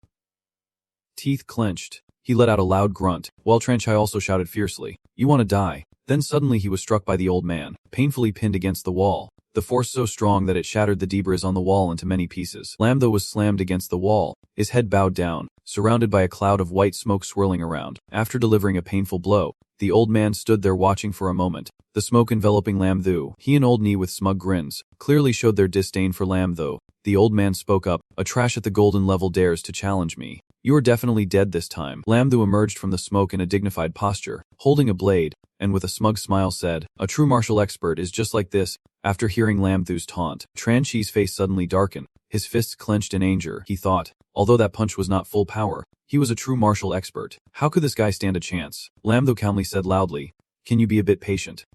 Teeth clenched. He let out a loud grunt, while Tran Chi also shouted fiercely, "You want to die?" Then suddenly he was struck by the old man, painfully pinned against the wall. The force so strong that it shattered the debris on the wall into many pieces. Lam Tho was slammed against the wall, his head bowed down, surrounded by a cloud of white smoke swirling around. After delivering a painful blow, the old man stood there watching for a moment, the smoke enveloping Lam Tho. He and Old Ni with smug grins clearly showed their disdain for Lam Tho. The old man spoke up, "A trash at the golden level dares to challenge me. You are definitely dead this time. Lam Thu emerged from the smoke in a dignified posture, holding a blade, and with a smug smile said, "A true martial expert is just like this." After hearing Lam Thu's taunt, Tran Chi's face suddenly darkened. His fists clenched in anger. He thought, although that punch was not full power, he was a true martial expert. How could this guy stand a chance? Lam Thu calmly said loudly, "Can you be a bit patient?"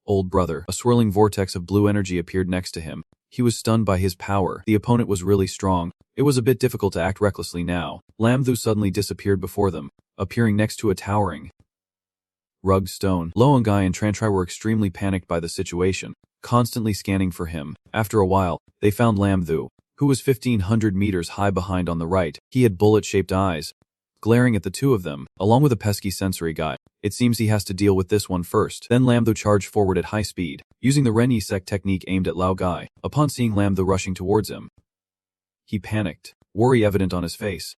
Old brother. A swirling vortex of blue energy appeared next to him. He was stunned by his power. The opponent was really strong. It was a bit difficult to act recklessly now. Lam Thu suddenly disappeared before them, appearing next to a towering rugged stone. Loangai and Trantrai were extremely panicked by the situation, constantly scanning for him. After a while, they found Lam Thu, who was 1,500 meters high behind on the right. He had bullet-shaped eyes, glaring at the two of them, along with a pesky sensory guy. It seems he has to deal with this one first. Then Lam Thu charged forward at high speed, using the Ren Isek technique aimed at Lao Gai. Upon seeing Lam Thu rushing towards him, he panicked, worry evident on his face.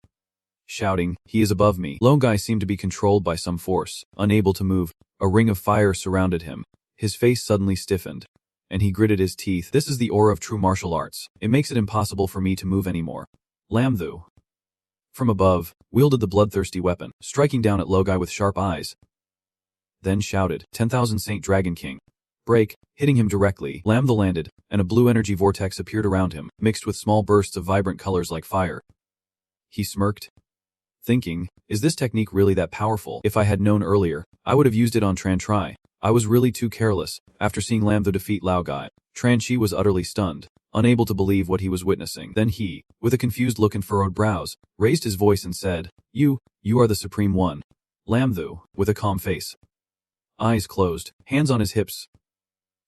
Shouting, "He is above me." Lao Gai seemed to be controlled by some force, unable to move. A ring of fire surrounded him. His face suddenly stiffened, and he gritted his teeth. "This is the aura of true martial arts. It makes it impossible for me to move anymore." Lam Thu, from above, wielded the bloodthirsty weapon, striking down at Lao Gai with sharp eyes. Then shouted, 10,000 Saint Dragon King. Break, hitting him directly. Lam Thu landed, and a blue energy vortex appeared around him, mixed with small bursts of vibrant colors like fire. He smirked, thinking, is this technique really that powerful? If I had known earlier, I would have used it on Tran Tri. I was really too careless. After seeing Lam Thu defeat Lao Gai, Tran Chi was utterly stunned, unable to believe what he was witnessing. Then he, with a confused look and furrowed brows, raised his voice and said, You are the Supreme One. Lam Thu, with a calm face, eyes closed, hands on his hips,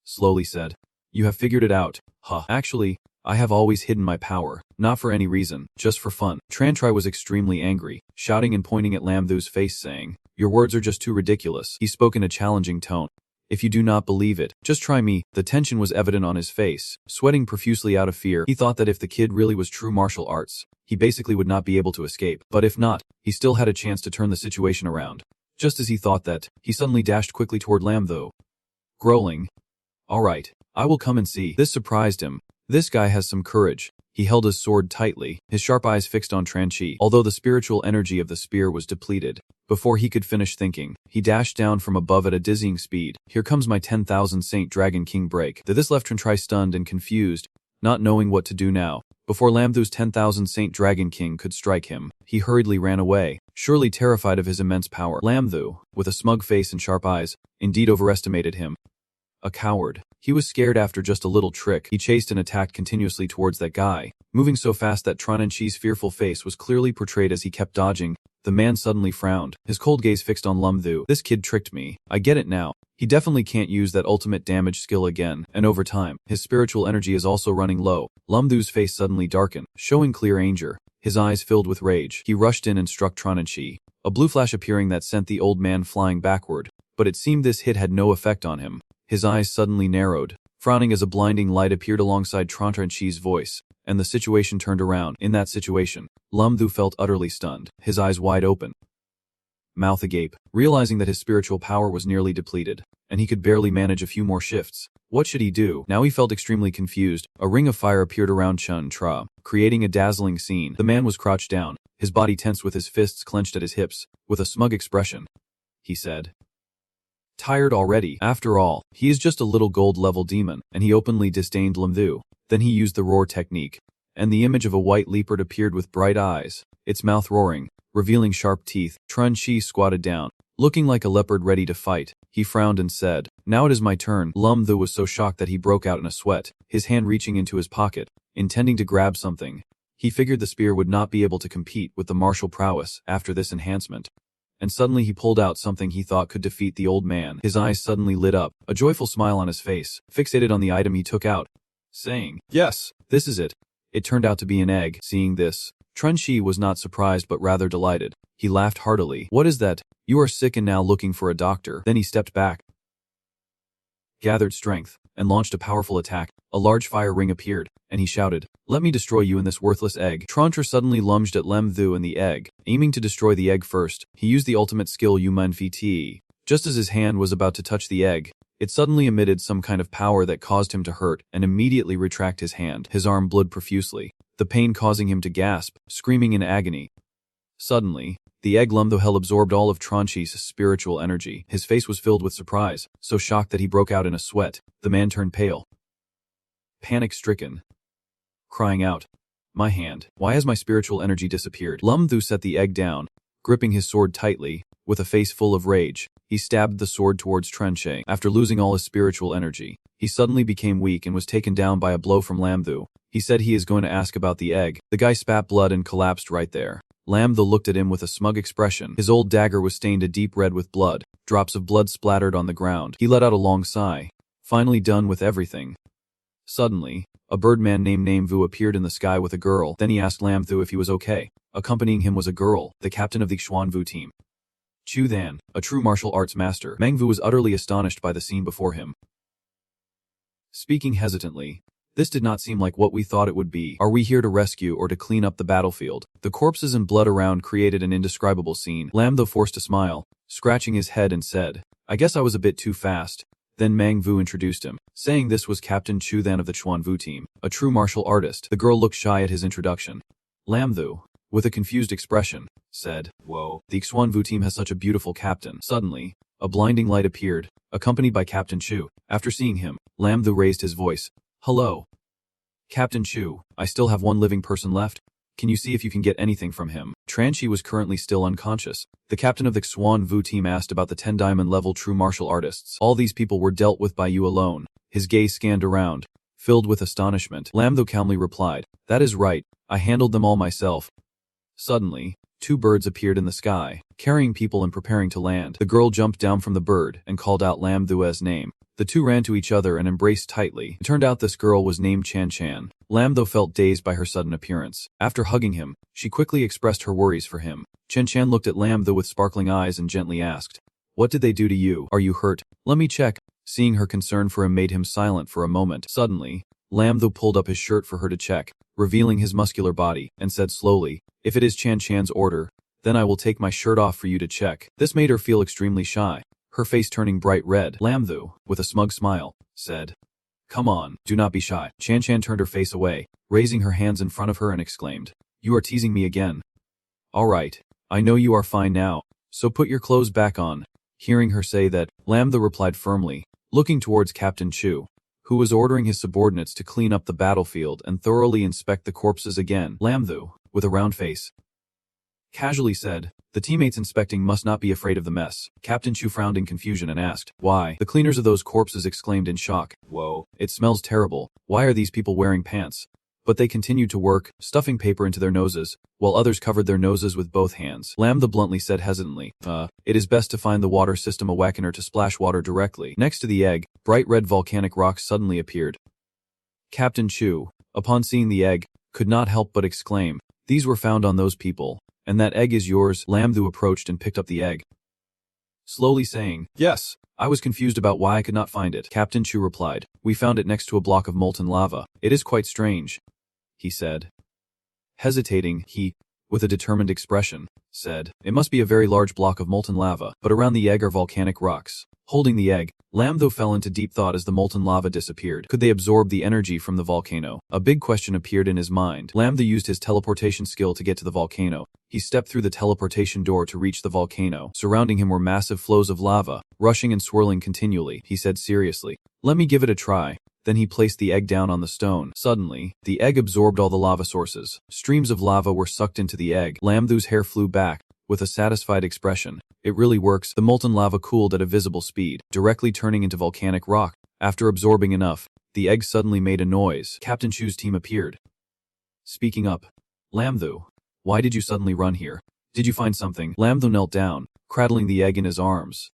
slowly said, You have figured it out. Huh. Actually, I have always hidden my power, not for any reason, just for fun. Tran Tri was extremely angry, shouting and pointing at Lam Thu's face saying, Your words are just too ridiculous. He spoke in a challenging tone. If you do not believe it, just try me. The tension was evident on his face, sweating profusely out of fear. He thought that if the kid really was true martial arts, he basically would not be able to escape. But if not, he still had a chance to turn the situation around. Just as he thought that, he suddenly dashed quickly toward Lam Thu, growling, All right, I will come and see. This surprised him. This guy has some courage. He held his sword tightly, his sharp eyes fixed on Tran Chi. Although the spiritual energy of the spear was depleted, before he could finish thinking, he dashed down from above at a dizzying speed. Here comes my 10,000 Saint Dragon King break. This left Tran Tri stunned and confused, not knowing what to do now. Before Lam Thu's 10,000 Saint Dragon King could strike him, he hurriedly ran away, surely terrified of his immense power. Lam Thu, with a smug face and sharp eyes, indeed overestimated him. A coward. He was scared after just a little trick. He chased and attacked continuously towards that guy, moving so fast that Tran Chi's fearful face was clearly portrayed as he kept dodging. The man suddenly frowned, his cold gaze fixed on Lam Thu. This kid tricked me. I get it now. He definitely can't use that ultimate damage skill again, and over time, his spiritual energy is also running low. Lam Thu's face suddenly darkened, showing clear anger. His eyes filled with rage. He rushed in and struck Tran Chi, a blue flash appearing that sent the old man flying backward. But it seemed this hit had no effect on him. His eyes suddenly narrowed, frowning as a blinding light appeared alongside Tran Chi's voice, and the situation turned around. In that situation, Lam Thu felt utterly stunned, his eyes wide open, mouth agape, realizing that his spiritual power was nearly depleted, and he could barely manage a few more shifts. What should he do? Now he felt extremely confused. A ring of fire appeared around Chun Tra, creating a dazzling scene. The man was crouched down, his body tense with his fists clenched at his hips. With a smug expression, he said, Tired already? After all, he is just a little gold-level demon, and he openly disdained Lam Thu. Then he used the roar technique, and the image of a white leopard appeared with bright eyes, its mouth roaring, revealing sharp teeth. Tran Chi squatted down, looking like a leopard ready to fight. He frowned and said, Now it is my turn. Lam Thu was so shocked that he broke out in a sweat, his hand reaching into his pocket, intending to grab something. He figured the spear would not be able to compete with the martial prowess after this enhancement. And suddenly he pulled out something he thought could defeat the old man. His eyes suddenly lit up, a joyful smile on his face, fixated on the item he took out, saying, Yes, this is it. It turned out to be an egg. Seeing this, Tran Chi was not surprised but rather delighted. He laughed heartily. What is that? You are sick and now looking for a doctor. Then he stepped back, gathered strength, and launched a powerful attack. A large fire ring appeared, and he shouted, Let me destroy you in this worthless egg. Tran Chi suddenly lunged at Lam Thu and the egg, aiming to destroy the egg first. He used the ultimate skill Yuman Vt. Just as his hand was about to touch the egg, it suddenly emitted some kind of power that caused him to hurt and immediately retract his hand. His arm bled profusely, the pain causing him to gasp, screaming in agony. Suddenly, the egg Lam Thu held absorbed all of Tronchi's spiritual energy. His face was filled with surprise, so shocked that he broke out in a sweat. The man turned pale, panic-stricken, crying out, "My hand, why has my spiritual energy disappeared?" Lam Thu set the egg down, gripping his sword tightly. With a face full of rage, he stabbed the sword towards Tronchi. After losing all his spiritual energy, he suddenly became weak and was taken down by a blow from Lam Thu. He said he is going to ask about the egg. The guy spat blood and collapsed right there. Lam Thu looked at him with a smug expression. His old dagger was stained a deep red with blood. Drops of blood splattered on the ground. He let out a long sigh. Finally done with everything. Suddenly, a birdman named Name Vu appeared in the sky with a girl. Then he asked Lam Thu if he was okay. Accompanying him was a girl, the captain of the Xuan Vu team, Chu Than, a true martial arts master. Meng Vu was utterly astonished by the scene before him. Speaking hesitantly, "This did not seem like what we thought it would be. Are we here to rescue or to clean up the battlefield?" The corpses and blood around created an indescribable scene. Lam Thu forced a smile, scratching his head and said, "I guess I was a bit too fast." Then Meng Vu introduced him, saying this was Captain Chu Than of the Xuan Vu team, a true martial artist. The girl looked shy at his introduction. Lam Thu, with a confused expression, said, "Whoa, the Xuan Vu team has such a beautiful captain." Suddenly, a blinding light appeared, accompanied by Captain Chu. After seeing him, Lam Thu raised his voice. "Hello, Captain Chu, I still have one living person left. Can you see if you can get anything from him?" Tronchi was currently still unconscious. The captain of the Xuan Vu team asked about the 10 diamond level true martial artists. "All these people were dealt with by you alone." His gaze scanned around, filled with astonishment. Lam Thu calmly replied, "That is right, I handled them all myself." Suddenly, 2 birds appeared in the sky, carrying people and preparing to land. The girl jumped down from the bird and called out Lam Thu's name. The two ran to each other and embraced tightly. It turned out this girl was named Chan Chan. Lam Thu felt dazed by her sudden appearance. After hugging him, she quickly expressed her worries for him. Chan Chan looked at Lam Thu with sparkling eyes and gently asked, "What did they do to you? Are you hurt? Let me check." Seeing her concern for him made him silent for a moment. Suddenly, Lam Thu pulled up his shirt for her to check, revealing his muscular body, and said slowly, "If it is Chan Chan's order, then I will take my shirt off for you to check." This made her feel extremely shy, her face turning bright red. Lam Thu, with a smug smile, said, "Come on, do not be shy." Chan Chan turned her face away, raising her hands in front of her and exclaimed, "You are teasing me again. All right, I know you are fine now, so put your clothes back on." Hearing her say that, Lam Thu replied firmly, looking towards Captain Chu, who was ordering his subordinates to clean up the battlefield and thoroughly inspect the corpses again. Lam Thu, with a round face, casually said, "The teammates inspecting must not be afraid of the mess." Captain Chu frowned in confusion and asked, "Why?" The cleaners of those corpses exclaimed in shock, "Whoa, it smells terrible. Why are these people wearing pants?" But they continued to work, stuffing paper into their noses, while others covered their noses with both hands. Lam Thu bluntly said hesitantly, It is best to find the water system awakener to splash water directly." Next to the egg, bright red volcanic rocks suddenly appeared. Captain Chu, upon seeing the egg, could not help but exclaim, "These were found on those people. And that egg is yours?" Lam Thu approached and picked up the egg, slowly saying, "Yes." I was confused about why I could not find it. Captain Chu replied, "We found it next to a block of molten lava. It is quite strange," he said. Hesitating, he, with a determined expression, said, "It must be a very large block of molten lava, but around the egg are volcanic rocks." Holding the egg, Lam Thu fell into deep thought as the molten lava disappeared. Could they absorb the energy from the volcano? A big question appeared in his mind. Lam Thu used his teleportation skill to get to the volcano. He stepped through the teleportation door to reach the volcano. Surrounding him were massive flows of lava, rushing and swirling continually. He said seriously, "Let me give it a try." Then he placed the egg down on the stone. Suddenly, the egg absorbed all the lava sources. Streams of lava were sucked into the egg. Lam Thu's hair flew back, with a satisfied expression. "It really works." The molten lava cooled at a visible speed, directly turning into volcanic rock. After absorbing enough, the egg suddenly made a noise. Captain Chu's team appeared. Speaking up, "Lam Thu, why did you suddenly run here? Did you find something?" Lam Thu knelt down, cradling the egg in his arms.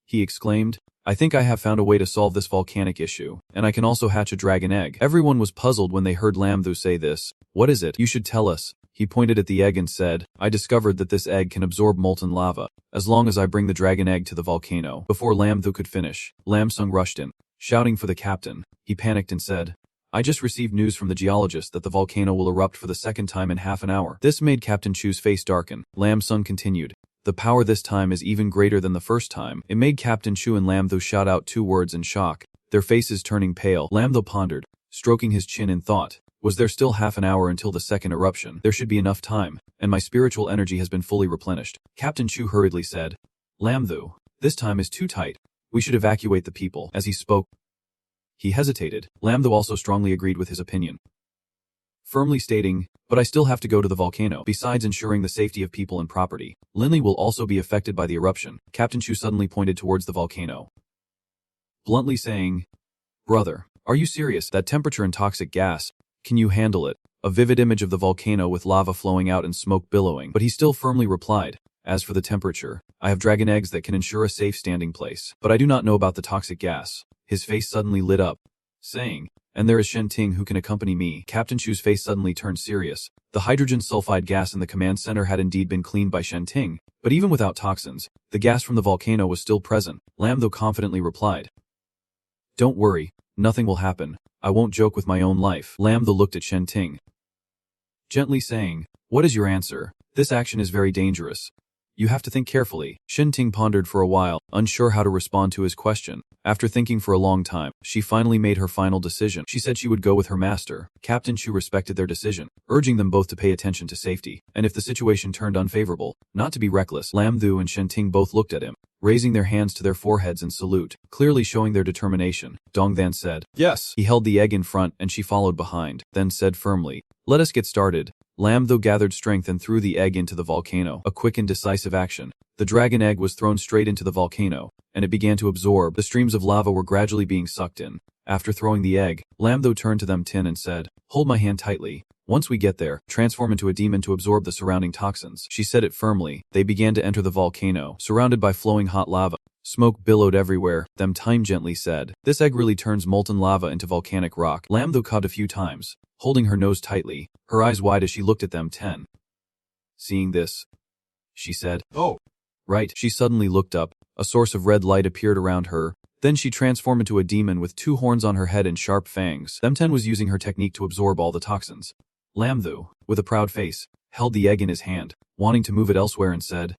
He exclaimed, "I think I have found a way to solve this volcanic issue, and I can also hatch a dragon egg." Everyone was puzzled when they heard Lam Thu say this. "What is it? You should tell us." He pointed at the egg and said, "I discovered that this egg can absorb molten lava, as long as I bring the dragon egg to the volcano." Before Lam Thu could finish, Lam Sung rushed in, shouting for the captain. He panicked and said, "I just received news from the geologist that the volcano will erupt for the second time in half an hour." This made Captain Chu's face darken. Lam Sung continued, "The power this time is even greater than the first time." It made Captain Chu and Lam Thu shout out 2 words in shock, their faces turning pale. Lam Thu pondered, stroking his chin in thought. Was there still half an hour until the second eruption? There should be enough time, and my spiritual energy has been fully replenished. Captain Chu hurriedly said, Lamthu, this time is too tight. We should evacuate the people. As he spoke, he hesitated. Lamthu also strongly agreed with his opinion, firmly stating, but I still have to go to the volcano. Besides ensuring the safety of people and property, Linley will also be affected by the eruption. Captain Chu suddenly pointed towards the volcano, bluntly saying, Brother, are you serious? That temperature and toxic gas, can you handle it? A vivid image of the volcano with lava flowing out and smoke billowing, but he still firmly replied, as for the temperature, I have dragon eggs that can ensure a safe standing place, but I do not know about the toxic gas. His face suddenly lit up, saying, and there is Shen Ting who can accompany me. Captain Chu's face suddenly turned serious. The hydrogen sulfide gas in the command center had indeed been cleaned by Shen Ting, but even without toxins, the gas from the volcano was still present. Lamthu confidently replied, Don't worry, nothing will happen. I won't joke with my own life. Lamthu looked at Shen Ting, gently saying, What is your answer? This action is very dangerous. You have to think carefully. Shen Ting pondered for a while, unsure how to respond to his question. After thinking for a long time, she finally made her final decision. She said she would go with her master. Captain Chu respected their decision, urging them both to pay attention to safety, and if the situation turned unfavorable, not to be reckless. Lamthu and Shen Ting both looked at him, raising their hands to their foreheads in salute, clearly showing their determination. Dongthan said, Yes. He held the egg in front and she followed behind, then said firmly, Let us get started. Lamthu gathered strength and threw the egg into the volcano. A quick and decisive action. The dragon egg was thrown straight into the volcano, and it began to absorb. The streams of lava were gradually being sucked in. After throwing the egg, Lamthu turned to them Tin and said, Hold my hand tightly. Once we get there, transform into a demon to absorb the surrounding toxins. She said it firmly. They began to enter the volcano, surrounded by flowing hot lava. Smoke billowed everywhere. Them Time gently said, This egg really turns molten lava into volcanic rock. Lamthu coughed a few times, holding her nose tightly, her eyes wide as she looked at them 10. Seeing this, she said, Oh, right. She suddenly looked up. A source of red light appeared around her. Then she transformed into a demon with 2 horns on her head and sharp fangs. Them 10 was using her technique to absorb all the toxins. Lamthu, with a proud face, held the egg in his hand, wanting to move it elsewhere and said,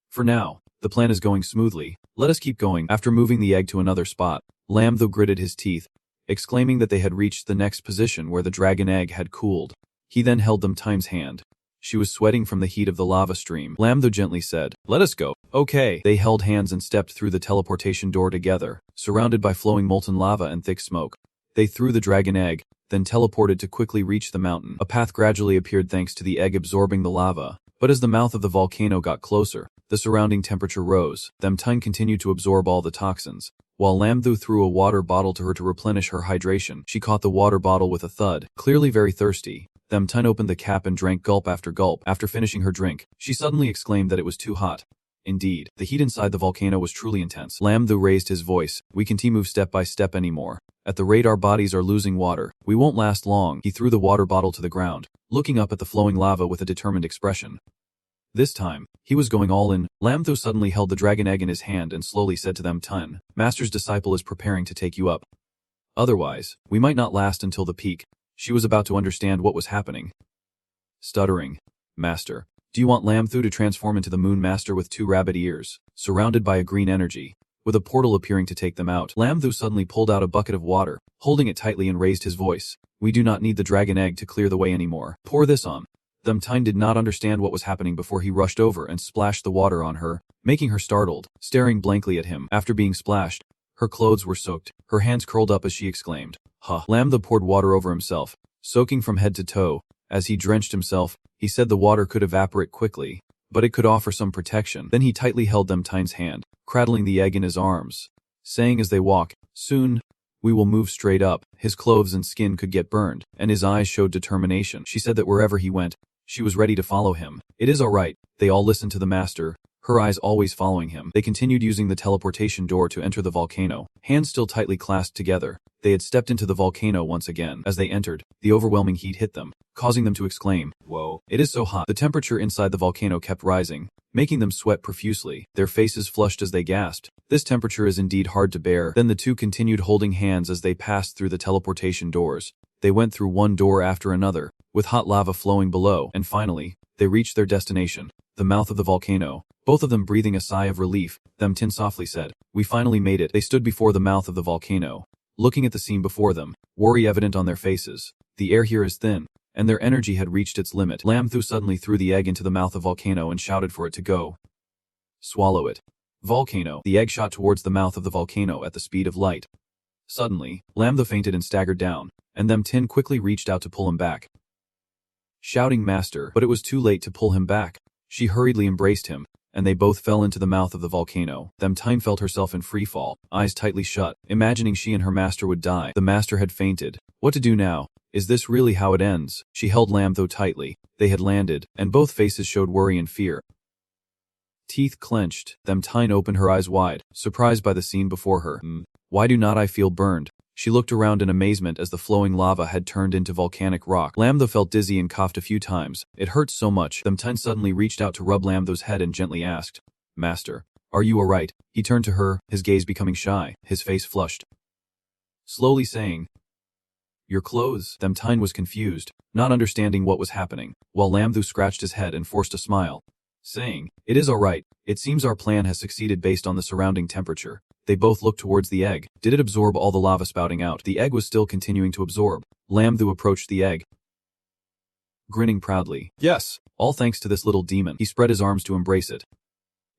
For now, the plan is going smoothly. Let us keep going. After moving the egg to another spot, Lamthu gritted his teeth, exclaiming that they had reached the next position where the dragon egg had cooled. He then held them Time's hand. She was sweating from the heat of the lava stream. Lamthu gently said, Let us go. Okay. They held hands and stepped through the teleportation door together, surrounded by flowing molten lava and thick smoke. They threw the dragon egg, then teleported to quickly reach the mountain. A path gradually appeared thanks to the egg absorbing the lava, but as the mouth of the volcano got closer, the surrounding temperature rose. Them Time continued to absorb all the toxins. While Lamthu threw a water bottle to her to replenish her hydration, she caught the water bottle with a thud, clearly very thirsty. Them Time opened the cap and drank gulp after gulp. After finishing her drink, she suddenly exclaimed that it was too hot. Indeed, the heat inside the volcano was truly intense. Lamthu raised his voice, We can't move step by step anymore. At the rate our bodies are losing water, we won't last long. He threw the water bottle to the ground, looking up at the flowing lava with a determined expression. This time, he was going all in. Lamthu suddenly held the dragon egg in his hand and slowly said to them Tun, Master's disciple is preparing to take you up. Otherwise, we might not last until the peak. She was about to understand what was happening. Stuttering, Master, do you want Lamthu to transform into the Moon Master with 2 rabbit ears, surrounded by a green energy, with a portal appearing to take them out? Lamthu suddenly pulled out a bucket of water, holding it tightly and raised his voice. We do not need the dragon egg to clear the way anymore. Pour this on. Them Time did not understand what was happening before he rushed over and splashed the water on her, making her startled, staring blankly at him. After being splashed, her clothes were soaked, her hands curled up as she exclaimed, Huh. Lamthu poured water over himself, soaking from head to toe. As he drenched himself, he said the water could evaporate quickly, but it could offer some protection. Then he tightly held Them Time's hand, cradling the egg in his arms, saying as they walk, Soon, we will move straight up. His clothes and skin could get burned, and his eyes showed determination. She said that wherever he went, she was ready to follow him. It is all right. They all listened to the master, her eyes always following him. They continued using the teleportation door to enter the volcano, hands still tightly clasped together. They had stepped into the volcano once again. As they entered, the overwhelming heat hit them, causing them to exclaim, Whoa, it is so hot. The temperature inside the volcano kept rising, making them sweat profusely. Their faces flushed as they gasped. This temperature is indeed hard to bear. Then the two continued holding hands as they passed through the teleportation doors. They went through one door after another, with hot lava flowing below, and finally, they reached their destination, the mouth of the volcano. Both of them breathing a sigh of relief, Them Tin softly said, We finally made it. They stood before the mouth of the volcano, looking at the scene before them, worry evident on their faces. The air here is thin, and their energy had reached its limit. Lamthu suddenly threw the egg into the mouth of Volcano and shouted for it to go. Swallow it. Volcano. The egg shot towards the mouth of the volcano at the speed of light. Suddenly, Lamthu fainted and staggered down, and Tin quickly reached out to pull him back. Shouting master, but it was too late to pull him back. She hurriedly embraced him, and they both fell into the mouth of the volcano. Tin felt herself in free fall, eyes tightly shut, imagining she and her master would die. The master had fainted. What to do now? Is this really how it ends? She held Lamthu tightly. They had landed, and both faces showed worry and fear. Teeth clenched. Tin opened her eyes wide, surprised by the scene before her. Why do not I feel burned? She looked around in amazement as the flowing lava had turned into volcanic rock. Lamthu felt dizzy and coughed a few times. It hurt so much. Tin suddenly reached out to rub Lamthu's head and gently asked, Master, are you alright? He turned to her, his gaze becoming shy, his face flushed. Slowly saying, Your clothes? Tin was confused, not understanding what was happening, while Lamthu scratched his head and forced a smile, saying, It is alright. It seems our plan has succeeded based on the surrounding temperature. They both looked towards the egg. Did it absorb all the lava spouting out? The egg was still continuing to absorb. Lamthu approached the egg, grinning proudly. Yes, all thanks to this little demon. He spread his arms to embrace it,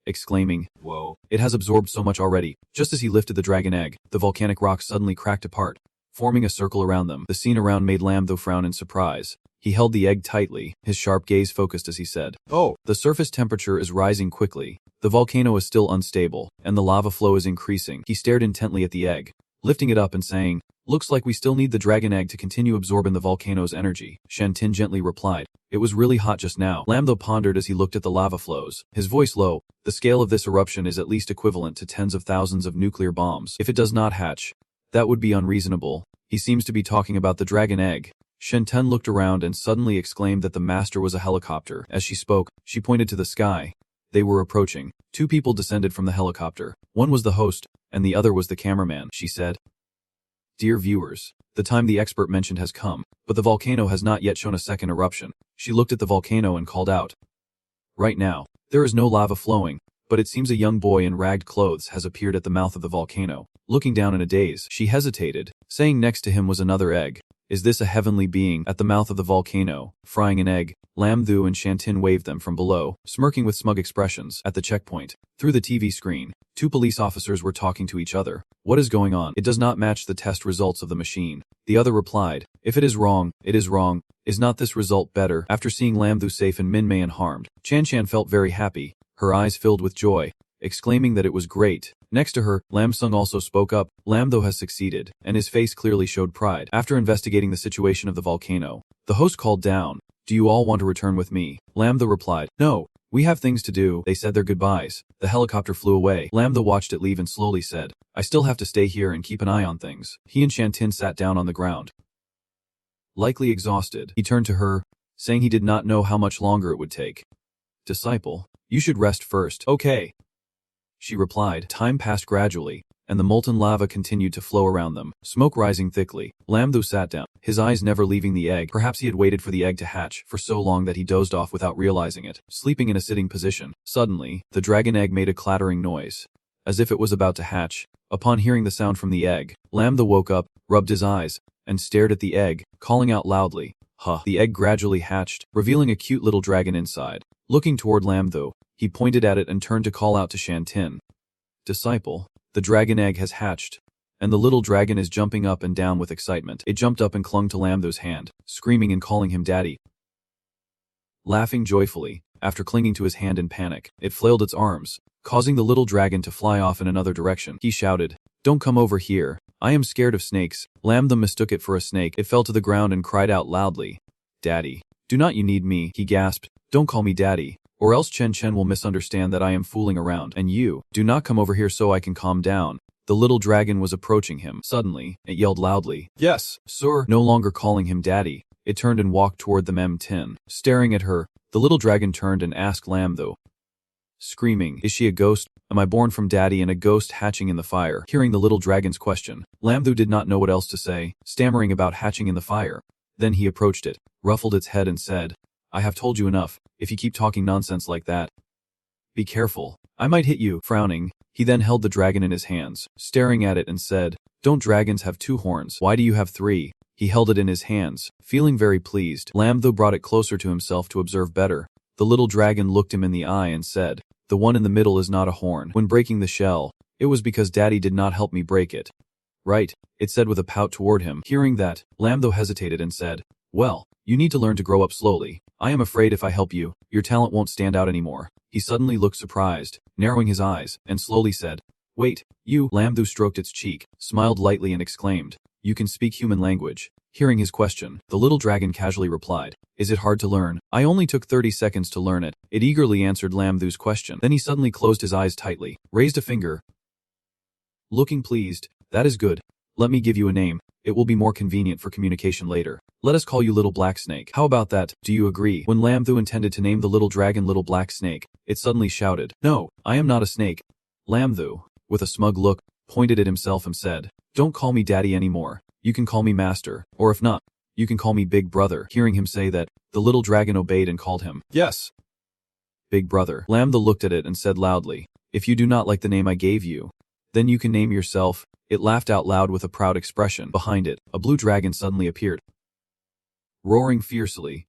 exclaiming, Whoa, it has absorbed so much already. Just as he lifted the dragon egg, the volcanic rocks suddenly cracked apart, forming a circle around them. The scene around made Lamthu frown in surprise. He held the egg tightly, his sharp gaze focused as he said, Oh, the surface temperature is rising quickly. The volcano is still unstable, and the lava flow is increasing. He stared intently at the egg, lifting it up and saying, Looks like we still need the dragon egg to continue absorbing the volcano's energy. Tin gently replied, It was really hot just now. Lamthu pondered as he looked at the lava flows, his voice low. The scale of this eruption is at least equivalent to tens of thousands of nuclear bombs. If it does not hatch, that would be unreasonable. He seems to be talking about the dragon egg. Tin looked around and suddenly exclaimed that the master was a helicopter. As she spoke, she pointed to the sky. They were approaching. Two people descended from the helicopter. One was the host, and the other was the cameraman. She said, Dear viewers, the time the expert mentioned has come, but the volcano has not yet shown a second eruption. She looked at the volcano and called out, Right now, there is no lava flowing, but it seems a young boy in ragged clothes has appeared at the mouth of the volcano. Looking down in a daze, she hesitated, saying next to him was another egg. Is this a heavenly being at the mouth of the volcano, frying an egg? Lamthu and Tin waved them from below, smirking with smug expressions. At the checkpoint, through the TV screen, two police officers were talking to each other. What is going on? It does not match the test results of the machine. The other replied, If it is wrong, it is wrong. Is not this result better? After seeing Lamthu safe and Minmay unharmed, Chan felt very happy, her eyes filled with joy, exclaiming that it was great. Next to her, Lamsung also spoke up. Lamthu has succeeded, and his face clearly showed pride. After investigating the situation of the volcano, the host called down, Do you all want to return with me? Lamthu replied, No, we have things to do. They said their goodbyes. The helicopter flew away. Lamthu watched it leave and slowly said, I still have to stay here and keep an eye on things. He and Tin sat down on the ground, likely exhausted. He turned to her, saying he did not know how much longer it would take. Disciple, you should rest first. Okay, she replied. Time passed gradually, and the molten lava continued to flow around them, smoke rising thickly. Lamthu sat down, his eyes never leaving the egg. Perhaps he had waited for the egg to hatch for so long that he dozed off without realizing it, sleeping in a sitting position. Suddenly, the dragon egg made a clattering noise, as if it was about to hatch. Upon hearing the sound from the egg, Lamthu woke up, rubbed his eyes, and stared at the egg, calling out loudly, Huh. The egg gradually hatched, revealing a cute little dragon inside. Looking toward Lamthu, he pointed at it and turned to call out to Tin, Disciple, the dragon egg has hatched, and the little dragon is jumping up and down with excitement. It jumped up and clung to Lamthu's hand, screaming and calling him daddy. Laughing joyfully, after clinging to his hand in panic, it flailed its arms, causing the little dragon to fly off in another direction. He shouted, Don't come over here. I am scared of snakes. Lamthu mistook it for a snake. It fell to the ground and cried out loudly, Daddy, do not you need me? He gasped, Don't call me daddy, or else Chen will misunderstand that I am fooling around. And you, do not come over here so I can calm down. The little dragon was approaching him. Suddenly, it yelled loudly, Yes, sir. No longer calling him daddy, it turned and walked toward the Tin. Staring at her, the little dragon turned and asked Lamthu, screaming, Is she a ghost? Am I born from daddy and a ghost hatching in the fire? Hearing the little dragon's question, Lamthu did not know what else to say, stammering about hatching in the fire. Then he approached it, ruffled its head and said, I have told you enough. If you keep talking nonsense like that, be careful. I might hit you. Frowning, he then held the dragon in his hands, staring at it and said, Don't dragons have two horns? Why do you have three? He held it in his hands, feeling very pleased. Lamtho brought it closer to himself to observe better. The little dragon looked him in the eye and said, "The one in the middle is not a horn. When breaking the shell, it was because Daddy did not help me break it." "Right," it said with a pout toward him. Hearing that, Lamtho hesitated and said, "Well, you need to learn to grow up slowly. I am afraid if I help you, your talent won't stand out anymore." He suddenly looked surprised, narrowing his eyes, and slowly said, "Wait, you?" Lamtho stroked its cheek, smiled lightly and exclaimed, "You can speak human language." Hearing his question, the little dragon casually replied, "Is it hard to learn? I only took 30 seconds to learn it." It eagerly answered Lamtho's question. Then he suddenly closed his eyes tightly, raised a finger, looking pleased. "That is good. Let me give you a name. It will be more convenient for communication later. Let us call you Little Black Snake. How about that? Do you agree?" When Lamtho intended to name the little dragon Little Black Snake, it suddenly shouted, "No, I am not a snake." Lamtho, with a smug look, pointed at himself and said, "Don't call me Daddy anymore. You can call me Master, or if not, you can call me Big Brother." Hearing him say that, the little dragon obeyed and called him, "Yes, Big Brother." Lamtho looked at it and said loudly, "If you do not like the name I gave you, then you can name yourself." It laughed out loud with a proud expression. Behind it, a blue dragon suddenly appeared. Roaring fiercely,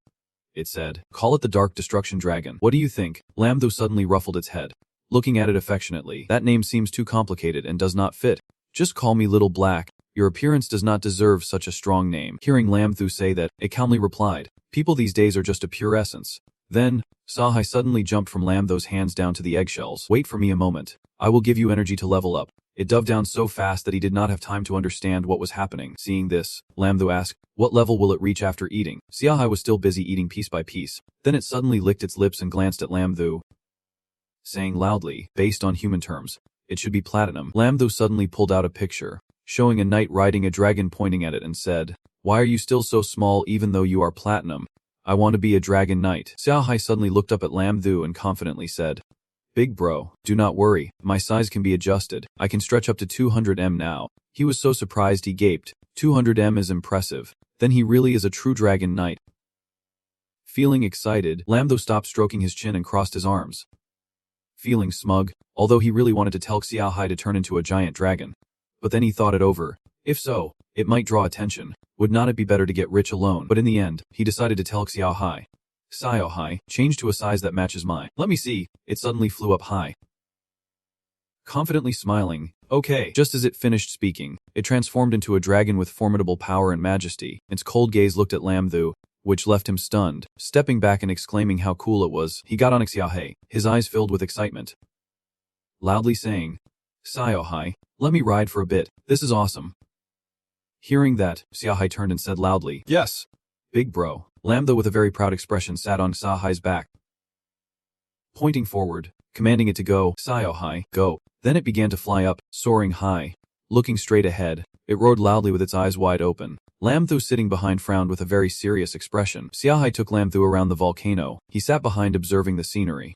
it said, "Call it the Dark Destruction Dragon. What do you think?" Lamtho suddenly ruffled its head, looking at it affectionately. "That name seems too complicated and does not fit. Just call me Little Black. Your appearance does not deserve such a strong name." Hearing Lamtho say that, it calmly replied, "People these days are just a pure essence." Then, Sahai suddenly jumped from Lamtho's hands down to the eggshells. "Wait for me a moment. I will give you energy to level up." It dove down so fast that he did not have time to understand what was happening. Seeing this, Lamtho asked, "What level will it reach after eating?" Sahai was still busy eating piece by piece. Then it suddenly licked its lips and glanced at Lamtho, saying loudly, "Based on human terms, it should be platinum." Lamtho suddenly pulled out a picture, showing a knight riding a dragon pointing at it and said, "Why are you still so small even though you are platinum? I want to be a dragon knight." Xiaohai suddenly looked up at Lamtho and confidently said, "Big bro, do not worry, my size can be adjusted. I can stretch up to 200m now." He was so surprised he gaped. 200m is impressive. Then he really is a true dragon knight. Feeling excited, Lamtho stopped stroking his chin and crossed his arms. Feeling smug, although he really wanted to tell Xiaohai to turn into a giant dragon. But then he thought it over. If so, it might draw attention. Would not it be better to get rich alone? But in the end, he decided to tell Xiaohai, "Xiaohai, change to a size that matches mine." "Let me see." It suddenly flew up high, confidently smiling. "Okay." Just as it finished speaking, it transformed into a dragon with formidable power and majesty. Its cold gaze looked at Lamtho, which left him stunned. Stepping back and exclaiming how cool it was, he got on Xiaohai, his eyes filled with excitement, loudly saying, "Xiaohai, let me ride for a bit. This is awesome." Hearing that, Xiaohai turned and said loudly, "Yes, big bro." Lamtho with a very proud expression sat on Xiaohai's back, pointing forward, commanding it to go. "Xiaohai, go." Then it began to fly up, soaring high. Looking straight ahead, it roared loudly with its eyes wide open. Lamtho sitting behind frowned with a very serious expression. Xiaohai took Lamtho around the volcano. He sat behind observing the scenery.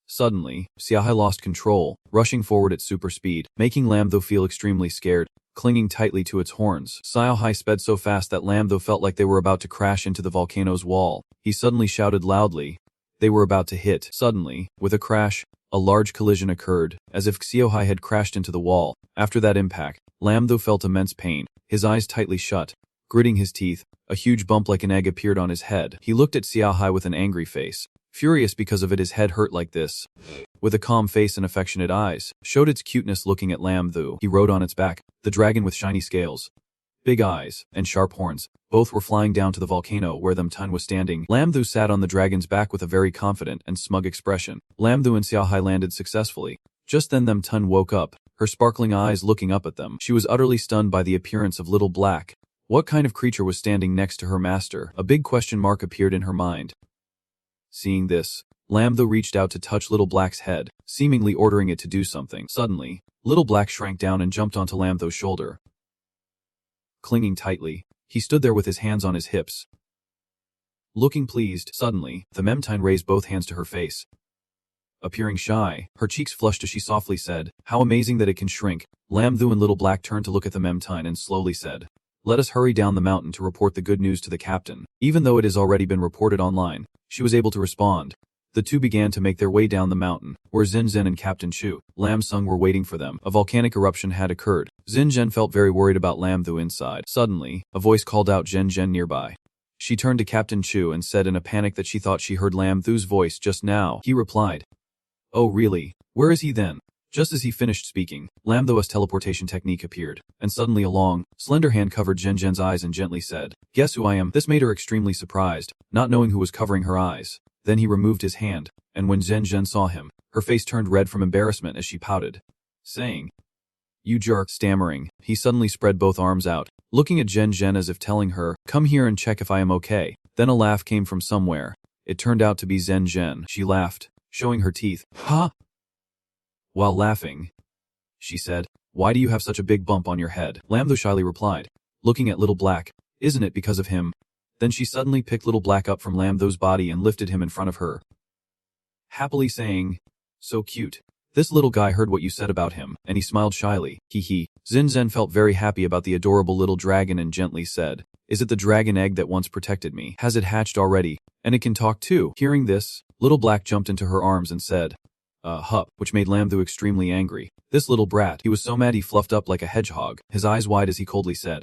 Suddenly, Xiaohai lost control, rushing forward at super speed, making Lamtho feel extremely scared, clinging tightly to its horns. Xiaohai sped so fast that Lamtho felt like they were about to crash into the volcano's wall. He suddenly shouted loudly. They were about to hit. Suddenly, with a crash, a large collision occurred, as if Xiaohai had crashed into the wall. After that impact, Lamtho felt immense pain, his eyes tightly shut. Gritting his teeth, a huge bump like an egg appeared on his head. He looked at Xiaohai with an angry face. Furious because of it, his head hurt like this. With a calm face and affectionate eyes, showed its cuteness looking at Lamtho. He rode on its back, the dragon with shiny scales, big eyes, and sharp horns. Both were flying down to the volcano where Tun was standing. Lamtho sat on the dragon's back with a very confident and smug expression. Lamtho and Xiaohai landed successfully. Just then Tun woke up, her sparkling eyes looking up at them. She was utterly stunned by the appearance of Little Black. What kind of creature was standing next to her master? A big question mark appeared in her mind. Seeing this, Lamtho reached out to touch Little Black's head, seemingly ordering it to do something. Suddenly, Little Black shrank down and jumped onto Lamtho's shoulder. Clinging tightly, he stood there with his hands on his hips, looking pleased. Suddenly, the Memtine raised both hands to her face. Appearing shy, her cheeks flushed as she softly said, "How amazing that it can shrink." Lamtho and Little Black turned to look at the Memtine and slowly said, "Let us hurry down the mountain to report the good news to the captain." Even though it has already been reported online, she was able to respond. The two began to make their way down the mountain, where Zinzhen and Captain Chu, Lam Sung were waiting for them. A volcanic eruption had occurred. Zinzhen felt very worried about Lam Thu inside. Suddenly, a voice called out Zhen nearby. She turned to Captain Chu and said in a panic that she thought she heard Lam Thu's voice just now. He replied, "Oh really? Where is he then?" Just as he finished speaking, Lam Thu's teleportation technique appeared, and suddenly a long, slender hand covered Zhen's eyes and gently said, "Guess who I am?" This made her extremely surprised, not knowing who was covering her eyes. Then he removed his hand, and when Zhen saw him, her face turned red from embarrassment as she pouted, saying, "You jerk." Stammering, he suddenly spread both arms out, looking at Zhen as if telling her, "Come here and check if I am okay." Then a laugh came from somewhere. It turned out to be Zhen. She laughed, showing her teeth. "Huh?" While laughing, she said, "Why do you have such a big bump on your head?" Lam Thu shyly replied, looking at Little Black, "Isn't it because of him?" Then she suddenly picked Little Black up from Lam Thu's body and lifted him in front of her, happily saying, "So cute." This little guy heard what you said about him, and he smiled shyly. Hee. Zinzhen felt very happy about the adorable little dragon and gently said, "Is it the dragon egg that once protected me? Has it hatched already? And it can talk too?" Hearing this, Little Black jumped into her arms and said, "Hup," which made Lam Thu extremely angry. This little brat, he was so mad he fluffed up like a hedgehog, his eyes wide as he coldly said,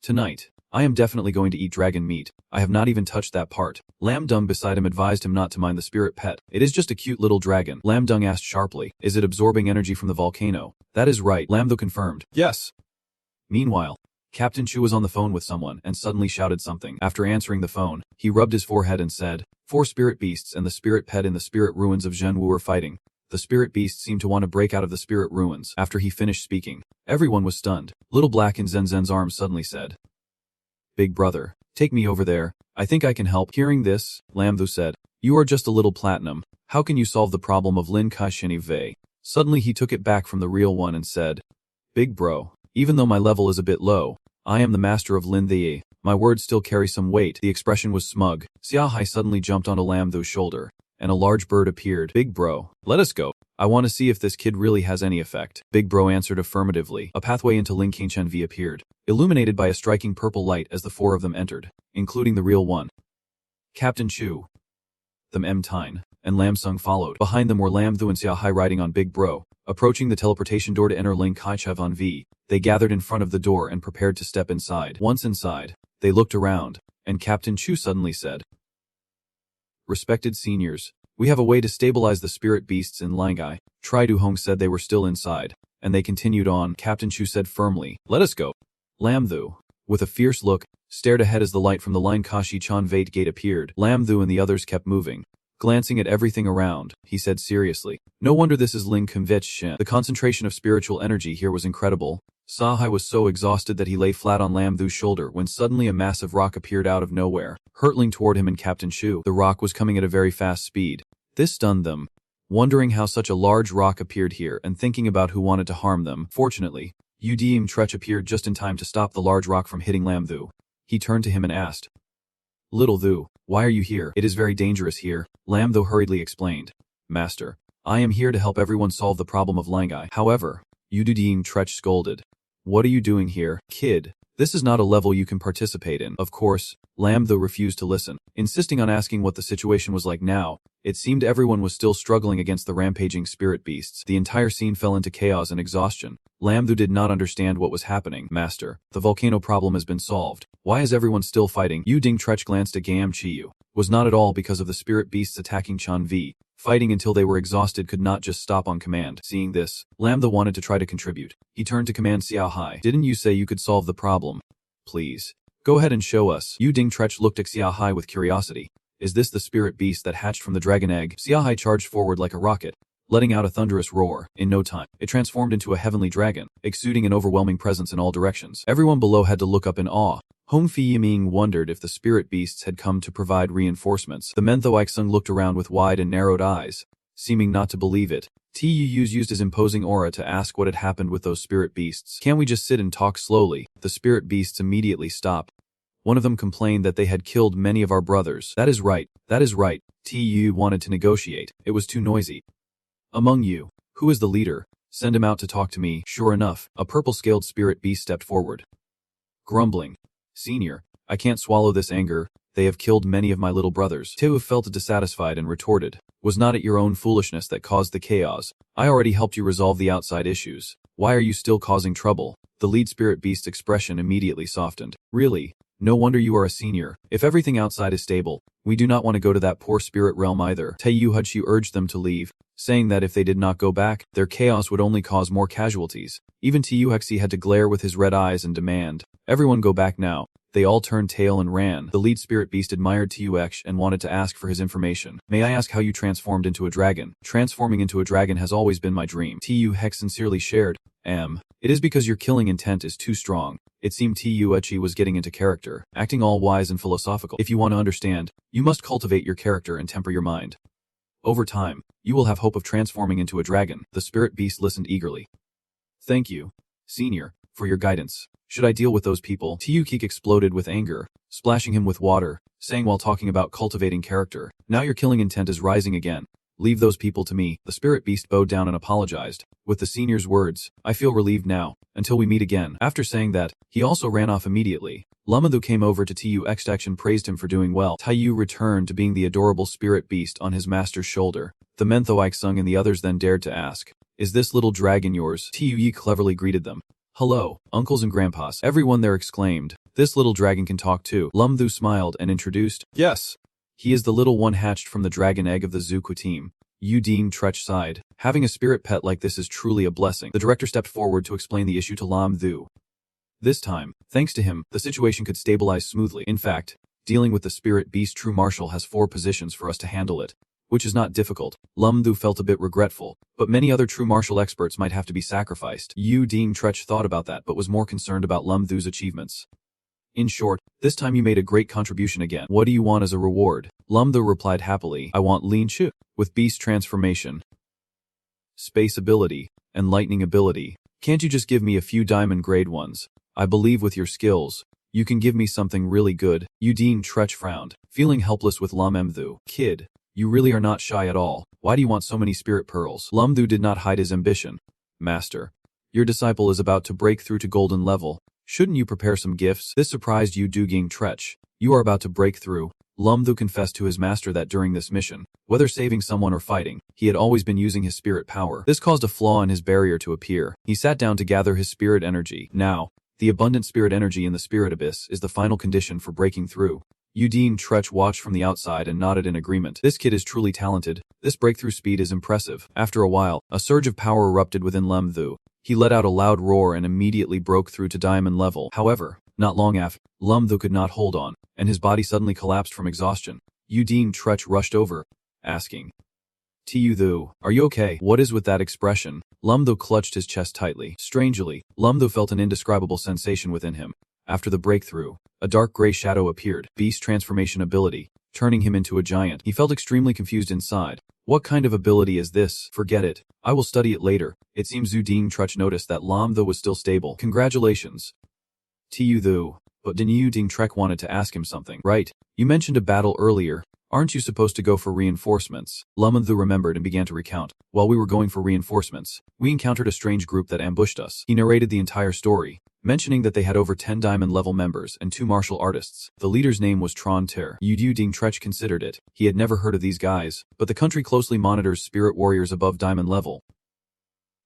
"Tonight, I am definitely going to eat dragon meat. I have not even touched that part." Lam Dung beside him advised him not to mind the spirit pet. "It is just a cute little dragon." Lam Dung asked sharply, "Is it absorbing energy from the volcano?" "That is right," Lam Thu confirmed. "Yes." Meanwhile, Captain Chu was on the phone with someone and suddenly shouted something. After answering the phone, he rubbed his forehead and said, "4 spirit beasts and the spirit pet in the spirit ruins of Zhenwu were fighting." The spirit beasts seemed to want to break out of the spirit ruins. After he finished speaking, everyone was stunned. Little Black in Zen's arms suddenly said, "Big brother, take me over there. I think I can help." Hearing this, Lam Thu said, "You are just a little platinum. How can you solve the problem of Lin Kai Shini Wei?" Suddenly he took it back from the real one and said, "Big bro, even though my level is a bit low, I am the master of Lin Thie. My words still carry some weight." The expression was smug. Xia Hai suddenly jumped onto Lam Thu's shoulder, and a large bird appeared. "Big bro, let us go. I want to see if this kid really has any effect." Big bro answered affirmatively. A pathway into Lin Qingshen V appeared, illuminated by a striking purple light as the 4 of them entered, including the real one. Captain Chu, them M. Tyne, and Lam Sung followed. Behind them were Lam Thu and Xia Hai riding on Big Bro. Approaching the teleportation door to enter Lin Kaichevan V, they gathered in front of the door and prepared to step inside. Once inside, they looked around, and Captain Chu suddenly said, "Respected seniors, we have a way to stabilize the spirit beasts in Langai." Tri Du Hong said they were still inside, and they continued on. Captain Chu said firmly, "Let us go." Lam Thu, with a fierce look, stared ahead as the light from the Line Kashi Chan Vate gate appeared. Lam Thu and the others kept moving. Glancing at everything around, he said seriously, "No wonder this is Ling Kumvech Shen." The concentration of spiritual energy here was incredible. Sahai was so exhausted that he lay flat on Lam Thu's shoulder when suddenly a massive rock appeared out of nowhere, hurtling toward him and Captain Chu. The rock was coming at a very fast speed. This stunned them, wondering how such a large rock appeared here and thinking about who wanted to harm them. Fortunately, Udim Trech appeared just in time to stop the large rock from hitting Lam Thu. He turned to him and asked, "Little Thu, why are you here?" "It is very dangerous here," Lam Thu hurriedly explained. "Master, I am here to help everyone solve the problem of Langai." However, Udim Trech scolded, "What are you doing here, kid? This is not a level you can participate in." Of course, Lam Thu refused to listen, insisting on asking what the situation was like now. It seemed everyone was still struggling against the rampaging spirit beasts. The entire scene fell into chaos and exhaustion. Lam Thu did not understand what was happening. "Master, the volcano problem has been solved. Why is everyone still fighting?" Yu Ding Trech glanced at Gam Chiyu. Was not at all because of the spirit beasts attacking Chan Vi. Fighting until they were exhausted could not just stop on command. Seeing this, Lam Thu wanted to try to contribute. He turned to command Xiao Hai. "Didn't you say you could solve the problem? Please, go ahead and show us." Yu Ding Trech looked at Xiao Hai with curiosity. "Is this the spirit beast that hatched from the dragon egg?" Xiao Hai charged forward like a rocket, letting out a thunderous roar. In no time, it transformed into a heavenly dragon, exuding an overwhelming presence in all directions. Everyone below had to look up in awe. Hong Fi Yiming wondered if the spirit beasts had come to provide reinforcements. The Mentho Ixung looked around with wide and narrowed eyes, seeming not to believe it. Tuyuz used his imposing aura to ask what had happened with those spirit beasts. "Can't we just sit and talk slowly?" The spirit beasts immediately stopped. One of them complained that they had killed many of our brothers. "That is right, that is right." Tu wanted to negotiate. It was too noisy. "Among you, who is the leader? Send him out to talk to me." Sure enough, a purple-scaled spirit beast stepped forward. Grumbling, "Senior, I can't swallow this anger. They have killed many of my little brothers." Teu felt dissatisfied and retorted, Was not it your own foolishness that caused the chaos? I already helped you resolve the outside issues. Why are you still causing trouble? The lead spirit beast's expression immediately softened. Really? No wonder you are a senior. If everything outside is stable, we do not want to go to that poor spirit realm either. Taeyuhachi urged them to leave, saying that if they did not go back, their chaos would only cause more casualties. Even Taeyuhachi had to glare with his red eyes and demand, "Everyone go back now." They all turned tail and ran. The lead spirit beast admired Taeyuhachi and wanted to ask for his information. "May I ask how you transformed into a dragon?" "Transforming into a dragon has always been my dream." Taeyuhachi sincerely shared, "It is because your killing intent is too strong." It seemed Taeyuhachi was getting into character, acting all wise and philosophical. "If you want to understand, you must cultivate your character and temper your mind. Over time, you will have hope of transforming into a dragon." The spirit beast listened eagerly. "Thank you, senior, for your guidance. Should I deal with those people?" Taeyuhachi exploded with anger, splashing him with water, saying while talking about cultivating character, "Now your killing intent is rising again. Leave those people to me." The spirit beast bowed down and apologized. With the senior's words, "I feel relieved now, until we meet again." After saying that, he also ran off immediately. Lamadhu came over to Taeyuhachi and praised him for doing well. Taeyu returned to being the adorable spirit beast on his master's shoulder. The Menthoiksung and the others then dared to ask, "Is this little dragon yours?" Taeyu cleverly greeted them. "Hello, uncles and grandpas." Everyone there exclaimed, "This little dragon can talk too." Lamadhu smiled and introduced, "Yes. He is the little one hatched from the dragon egg of the Zuko team." Udine Trech sighed. "Having a spirit pet like this is truly a blessing." The director stepped forward to explain the issue to Lamadhu. This time, thanks to him, the situation could stabilize smoothly. In fact, dealing with the spirit beast true martial has 4 positions for us to handle it, which is not difficult. Lamadhu felt a bit regretful, but many other true martial experts might have to be sacrificed. Udine Trech thought about that but was more concerned about Lamadhu's achievements. "In short, this time you made a great contribution again. What do you want as a reward?" Lamadhu replied happily, "I want Lin Chu, with beast transformation, space ability, and lightning ability. Can't you just give me a few diamond grade ones? I believe with your skills, you can give me something really good." Udine Trech frowned, feeling helpless with Lamadhu. "Kid, you really are not shy at all. Why do you want so many spirit pearls?" Lamadhu did not hide his ambition. "Master, your disciple is about to break through to golden level. Shouldn't you prepare some gifts?" This surprised Udine Trech. "You are about to break through." Lamadhu confessed to his master that during this mission, whether saving someone or fighting, he had always been using his spirit power. This caused a flaw in his barrier to appear. He sat down to gather his spirit energy. Now, the abundant spirit energy in the spirit abyss is the final condition for breaking through. Udine Trech watched from the outside and nodded in agreement. This kid is truly talented. This breakthrough speed is impressive. After a while, a surge of power erupted within Lamadhu. He let out a loud roar and immediately broke through to diamond level. However, not long after, Lamadhu could not hold on, and his body suddenly collapsed from exhaustion. Udine Trech rushed over, asking, "Taeyuhachi, are you okay?" "What is with that expression?" Lamadhu clutched his chest tightly. Strangely, Lamadhu felt an indescribable sensation within him. After the breakthrough, a dark gray shadow appeared, beast transformation ability, turning him into a giant. He felt extremely confused inside. What kind of ability is this? Forget it. I will study it later. It seems Udine Trech noticed that Lamadhu was still stable. Congratulations, Taeyuhachi. But Udine Trech wanted to ask him something. Right, you mentioned a battle earlier. Aren't you supposed to go for reinforcements? Lamadhu remembered and began to recount. While we were going for reinforcements, we encountered a strange group that ambushed us. He narrated the entire story, mentioning that they had over 10 diamond level members and 2 martial artists. The leader's name was Tron Ter. Udine Trech considered it. He had never heard of these guys, but the country closely monitors spirit warriors above diamond level.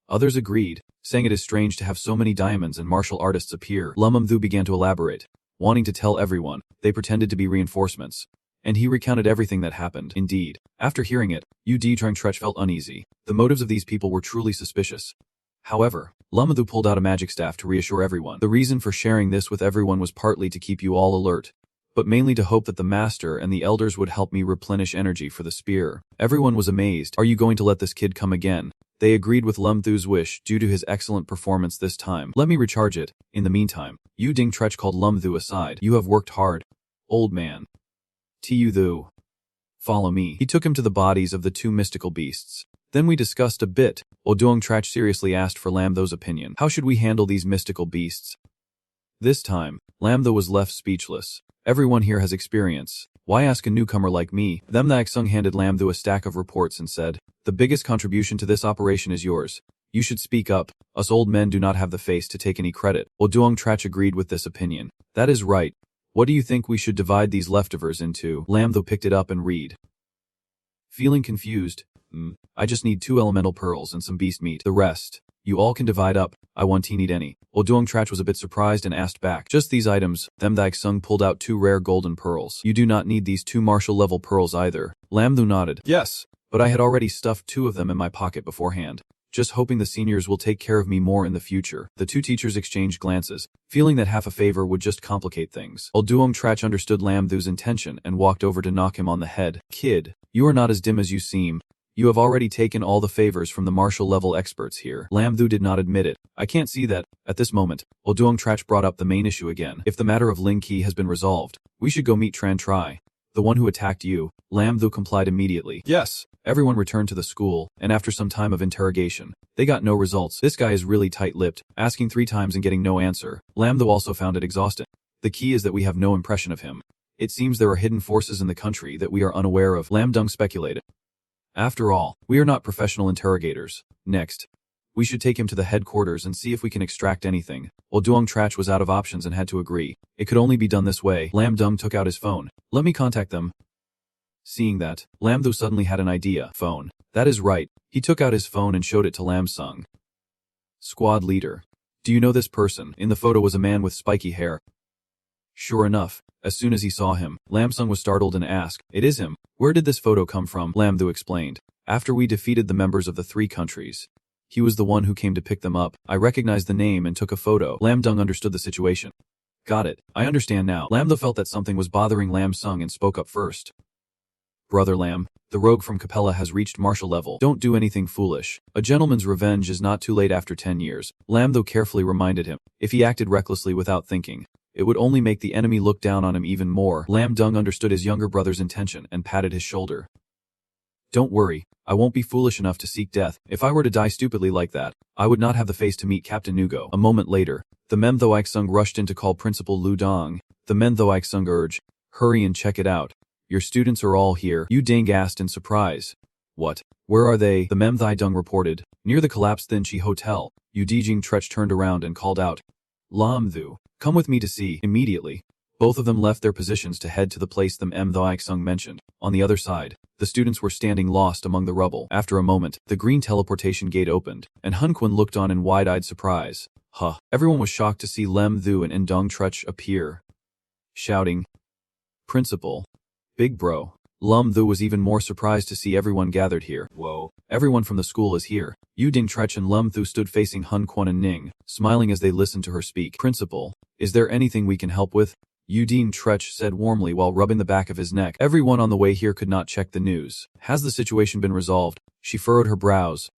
Others agreed, saying it is strange to have so many diamonds and martial artists appear. Lamadhu began to elaborate, wanting to tell everyone. They pretended to be reinforcements, and he recounted everything that happened. Indeed, after hearing it, Udine Trech felt uneasy. The motives of these people were truly suspicious. However, Lamadhu pulled out a magic staff to reassure everyone. The reason for sharing this with everyone was partly to keep you all alert, but mainly to hope that the master and the elders would help me replenish energy for the spear. Everyone was amazed. Are you going to let this kid come again? They agreed with Lamadhu's wish due to his excellent performance this time. Let me recharge it. In the meantime, Udine Trech called Lamadhu aside. You have worked hard, old man. Taeyuhachi, follow me. He took him to the bodies of the 2 mystical beasts. Then we discussed a bit. Odoong Trech seriously asked for Lamadhu's opinion. How should we handle these mystical beasts? This time, Lamadhu was left speechless. Everyone here has experience. Why ask a newcomer like me? Themnaksung handed Lamadhu a stack of reports and said, the biggest contribution to this operation is yours. You should speak up. Us old men do not have the face to take any credit. Odoong Trech agreed with this opinion. That is right. What do you think we should divide these leftovers into? Lamadhu picked it up and read. Feeling confused, I just need 2 elemental pearls and some beast meat. The rest, you all can divide up. I want need any. Oduong Trach was a bit surprised and asked back. Just these items. Them Thaik Sung pulled out 2 rare golden pearls. You do not need these 2 martial level pearls either. Lam Thu nodded. Yes, but I had already stuffed 2 of them in my pocket beforehand. Just hoping the seniors will take care of me more in the future. The 2 teachers exchanged glances, feeling that half a favor would just complicate things. Oduong Trach understood Lam Thu's intention and walked over to knock him on the head. Kid, you are not as dim as you seem. You have already taken all the favors from the martial level experts here. Lam Thu did not admit it. I can't see that. At this moment, Oduong Trach brought up the main issue again. If the matter of Ling Qi has been resolved, we should go meet Tran Tri, the one who attacked you. Lam Thu complied immediately. Yes. Everyone returned to the school, and after some time of interrogation, they got no results. This guy is really tight-lipped, asking 3 times and getting no answer. Lam Thu also found it exhausting. The key is that we have no impression of him. It seems there are hidden forces in the country that we are unaware of. Lam Dung speculated. After all, we are not professional interrogators. Next, we should take him to the headquarters and see if we can extract anything. Oduong Trach was out of options and had to agree. It could only be done this way. Lam Dung took out his phone. Let me contact them. Seeing that, Lam Thu suddenly had an idea. Phone. That is right. He took out his phone and showed it to Lam Sung. Squad leader. Do you know this person? In the photo was a man with spiky hair. Sure enough, as soon as he saw him, Lam Sung was startled and asked, It is him. Where did this photo come from? Lam Thu explained. After we defeated the members of the 3 countries. He was the one who came to pick them up. I recognized the name and took a photo. Lam Dung understood the situation. Got it. I understand now. Lam Thu felt that something was bothering Lam Sung and spoke up first. Brother Lam, the rogue from Capella has reached martial level. Don't do anything foolish. A gentleman's revenge is not too late after 10 years. Lam Thu carefully reminded him. If he acted recklessly without thinking, it would only make the enemy look down on him even more. Lam Dung understood his younger brother's intention and patted his shoulder. Don't worry, I won't be foolish enough to seek death. If I were to die stupidly like that, I would not have the face to meet Captain Nugo. A moment later, the Men Thoik Sung rushed in to call Principal Lu Dong. The Men Thoik Sung urged, Hurry and check it out. Your students are all here. Yu Ding asked in surprise. What? Where are they? The Mem Thai Dung reported. Near the collapsed Thin Chi Hotel. Yu Dijing Trech turned around and called out. Lam Thu, come with me to see. Immediately, both of them left their positions to head to the place the Mem Thoik Sung mentioned. On the other side, the students were standing lost among the rubble. After a moment, the green teleportation gate opened, and Hun Quan looked on in wide-eyed surprise. Huh. Everyone was shocked to see Lem Thu and Ndong Trech appear, shouting, Principal. Big bro. Lum Thu was even more surprised to see everyone gathered here. Whoa. Everyone from the school is here. Yu Ding Trech and Lum Thu stood facing Hun Quan and Ning, smiling as they listened to her speak. Principal, is there anything we can help with? Yu Ding Trech said warmly while rubbing the back of his neck. Everyone on the way here could not check the news. Has the situation been resolved? She furrowed her brows,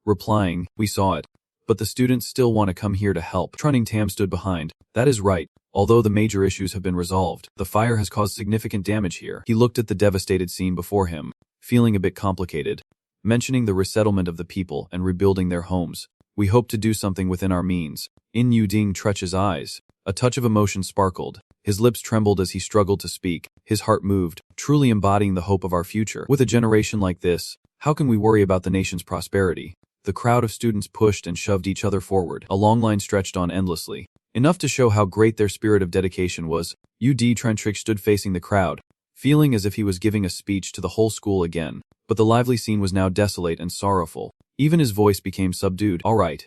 replying, We saw it. But the students still want to come here to help. Trunning Tam stood behind. That is right. Although the major issues have been resolved, the fire has caused significant damage here. He looked at the devastated scene before him, feeling a bit complicated, mentioning the resettlement of the people and rebuilding their homes. We hope to do something within our means. In Yu Ding Trech's eyes, a touch of emotion sparkled. His lips trembled as he struggled to speak. His heart moved, truly embodying the hope of our future. With a generation like this, how can we worry about the nation's prosperity? The crowd of students pushed and shoved each other forward. A long line stretched on endlessly, enough to show how great their spirit of dedication was. U.D. Trentrick stood facing the crowd, feeling as if he was giving a speech to the whole school again. But the lively scene was now desolate and sorrowful. Even his voice became subdued. All right.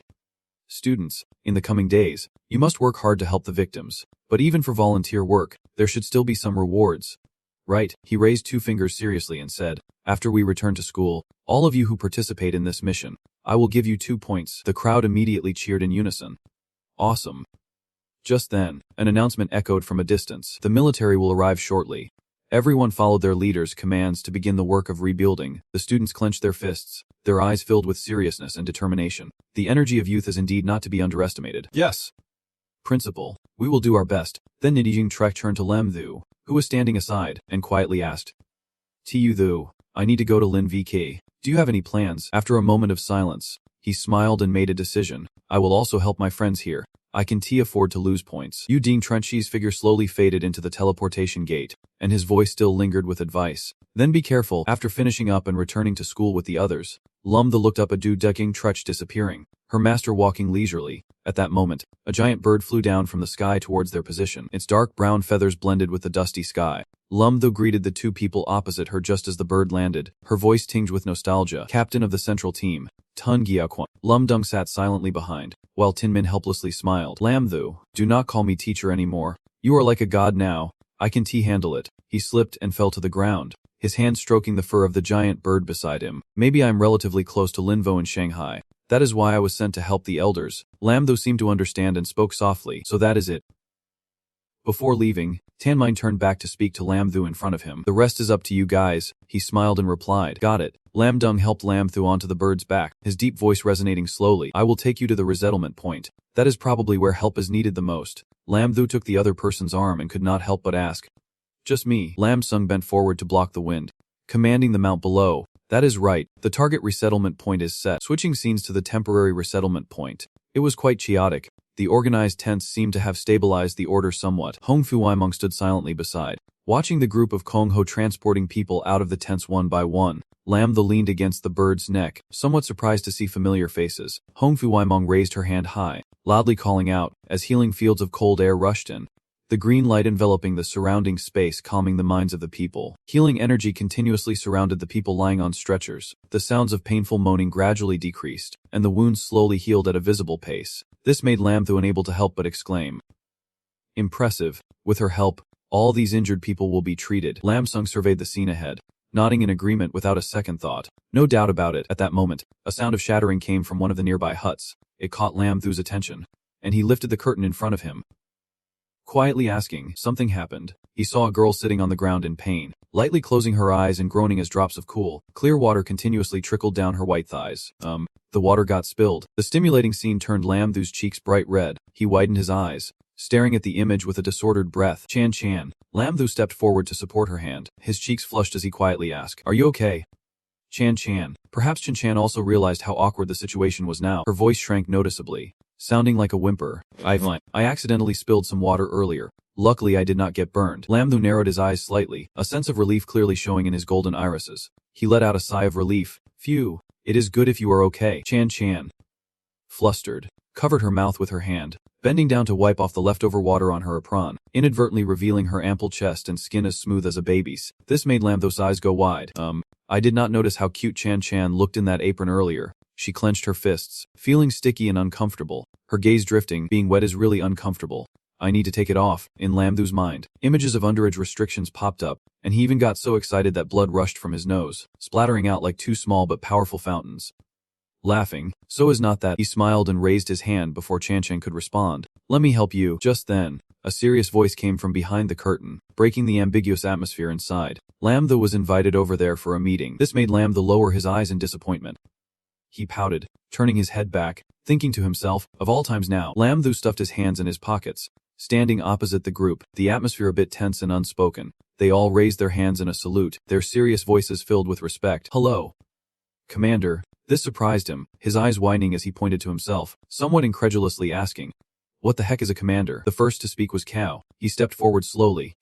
Students, in the coming days, you must work hard to help the victims. But even for volunteer work, there should still be some rewards. Right. He raised 2 fingers seriously and said, After we return to school, all of you who participate in this mission, I will give you 2 points. The crowd immediately cheered in unison. Awesome. Just then, an announcement echoed from a distance. The military will arrive shortly. Everyone followed their leaders' commands to begin the work of rebuilding. The students clenched their fists, their eyes filled with seriousness and determination. The energy of youth is indeed not to be underestimated. Yes. Principal, we will do our best. Then Nidijing Trek turned to Lem Thu, who was standing aside, and quietly asked, Tu Thu, I need to go to Lin VK. Do you have any plans? After a moment of silence, he smiled and made a decision. I will also help my friends here. I can afford to lose points. Yu Ding Trenchi's figure slowly faded into the teleportation gate, and his voice still lingered with advice. Then be careful. After finishing up and returning to school with the others, Lum the looked up at Du Ducking Trech disappearing. her master walking leisurely. At that moment, a giant bird flew down from the sky towards their position. Its dark brown feathers blended with the dusty sky. Lumtho greeted the two people opposite her just as the bird landed, her voice tinged with nostalgia. Captain of the central team, Tun Gyaquan. Lumdung sat silently behind, while Tinmin helplessly smiled. Lamtho, do not call me teacher anymore. You are like a god now. I can handle it. He slipped and fell to the ground, his hand stroking the fur of the giant bird beside him. Maybe I'm relatively close to Linvo in Shanghai. That is why I was sent to help the elders. Lamtho seemed to understand and spoke softly. So that is it. Before leaving, Tanmine turned back to speak to Lamtho in front of him. The rest is up to you guys, he smiled and replied. Got it. Lamdung helped Lamtho onto the bird's back, his deep voice resonating slowly. I will take you to the resettlement point. That is probably where help is needed the most. Lamtho took the other person's arm and could not help but ask. Just me. Lamsung bent forward to block the wind, commanding the mount below. That is right, the target resettlement point is set. Switching scenes to the temporary resettlement point. It was quite chaotic. The organized tents seemed to have stabilized the order somewhat. Hong Fu Waimong stood silently beside, watching the group of Kong Ho transporting people out of the tents one by one. Lamtho leaned against the bird's neck, somewhat surprised to see familiar faces. Hong Fu Waimong raised her hand high, loudly calling out, as healing fields of cold air rushed in. The green light enveloping the surrounding space calming the minds of the people. Healing energy continuously surrounded the people lying on stretchers. The sounds of painful moaning gradually decreased, and the wounds slowly healed at a visible pace. This made Lamtho unable to help but exclaim. Impressive. With her help, all these injured people will be treated. Lamsung surveyed the scene ahead, nodding in agreement without a second thought. No doubt about it. At that moment, a sound of shattering came from one of the nearby huts. It caught Lamtho's attention, and he lifted the curtain in front of him, quietly asking. Something happened. He saw a girl sitting on the ground in pain, lightly closing her eyes and groaning as drops of cool, clear water continuously trickled down her white thighs. The water got spilled. The stimulating scene turned Lamtho's cheeks bright red. He widened his eyes, staring at the image with a disordered breath. Chan Chan. Lamtho stepped forward to support her hand. His cheeks flushed as he quietly asked, Are you okay? Chan Chan. Perhaps Chan Chan also realized how awkward the situation was now. Her voice shrank noticeably, sounding like a whimper. I accidentally spilled some water earlier. Luckily I did not get burned. Lamtho narrowed his eyes slightly, a sense of relief clearly showing in his golden irises. He let out a sigh of relief. Phew. It is good if you are okay. Chan Chan, flustered, covered her mouth with her hand, bending down to wipe off the leftover water on her apron, inadvertently revealing her ample chest and skin as smooth as a baby's. This made Lamtho's eyes go wide. I did not notice how cute Chan Chan looked in that apron earlier. She clenched her fists, feeling sticky and uncomfortable. Her gaze drifting. Being wet is really uncomfortable. I need to take it off. In Lamtho's mind, images of underage restrictions popped up, and he even got so excited that blood rushed from his nose, splattering out like two small but powerful fountains. Laughing, so is not that. He smiled and raised his hand before Chan Chan could respond. Let me help you. Just then, a serious voice came from behind the curtain, breaking the ambiguous atmosphere inside. Lamtho was invited over there for a meeting. This made Lamtho lower his eyes in disappointment. He pouted, turning his head back, thinking to himself, of all times now. Lamtho stuffed his hands in his pockets, standing opposite the group, the atmosphere a bit tense and unspoken. They all raised their hands in a salute, their serious voices filled with respect. Hello, Commander. This surprised him, his eyes widening as he pointed to himself, somewhat incredulously asking, What the heck is a commander? The first to speak was Cao. He stepped forward slowly,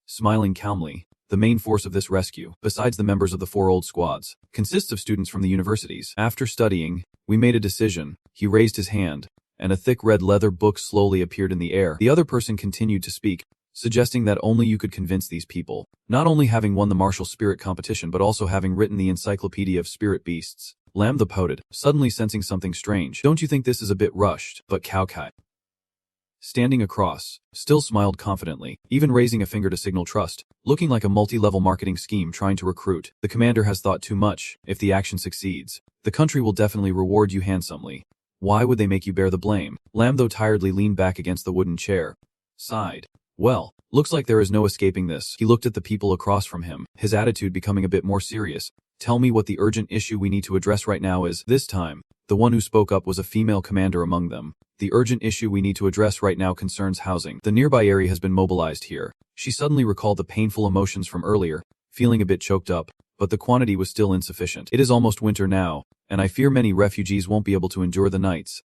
smiling calmly. The main force of this rescue, besides the members of the 4 old squads, consists of students from the universities. After studying, we made a decision. He raised his hand, and a thick red leather book slowly appeared in the air. The other person continued to speak, suggesting that only you could convince these people, not only having won the martial spirit competition but also having written the Encyclopedia of Spirit Beasts. Lamtho pouted, suddenly sensing something strange. Don't you think this is a bit rushed? But Cao Kai, standing across, still smiled confidently, even raising a finger to signal trust, looking like a multi-level marketing scheme trying to recruit. The commander has thought too much. If the action succeeds, the country will definitely reward you handsomely. Why would they make you bear the blame? Lamtho tiredly leaned back against the wooden chair, sighed. Well, looks like there is no escaping this. He looked at the people across from him, his attitude becoming a bit more serious. Tell me what the urgent issue we need to address right now is. This time, the one who spoke up was a female commander among them. The urgent issue we need to address right now concerns housing. The nearby area has been mobilized here. She suddenly recalled the painful emotions from earlier, feeling a bit choked up, but the quantity was still insufficient. It is almost winter now, and I fear many refugees won't be able to endure the nights.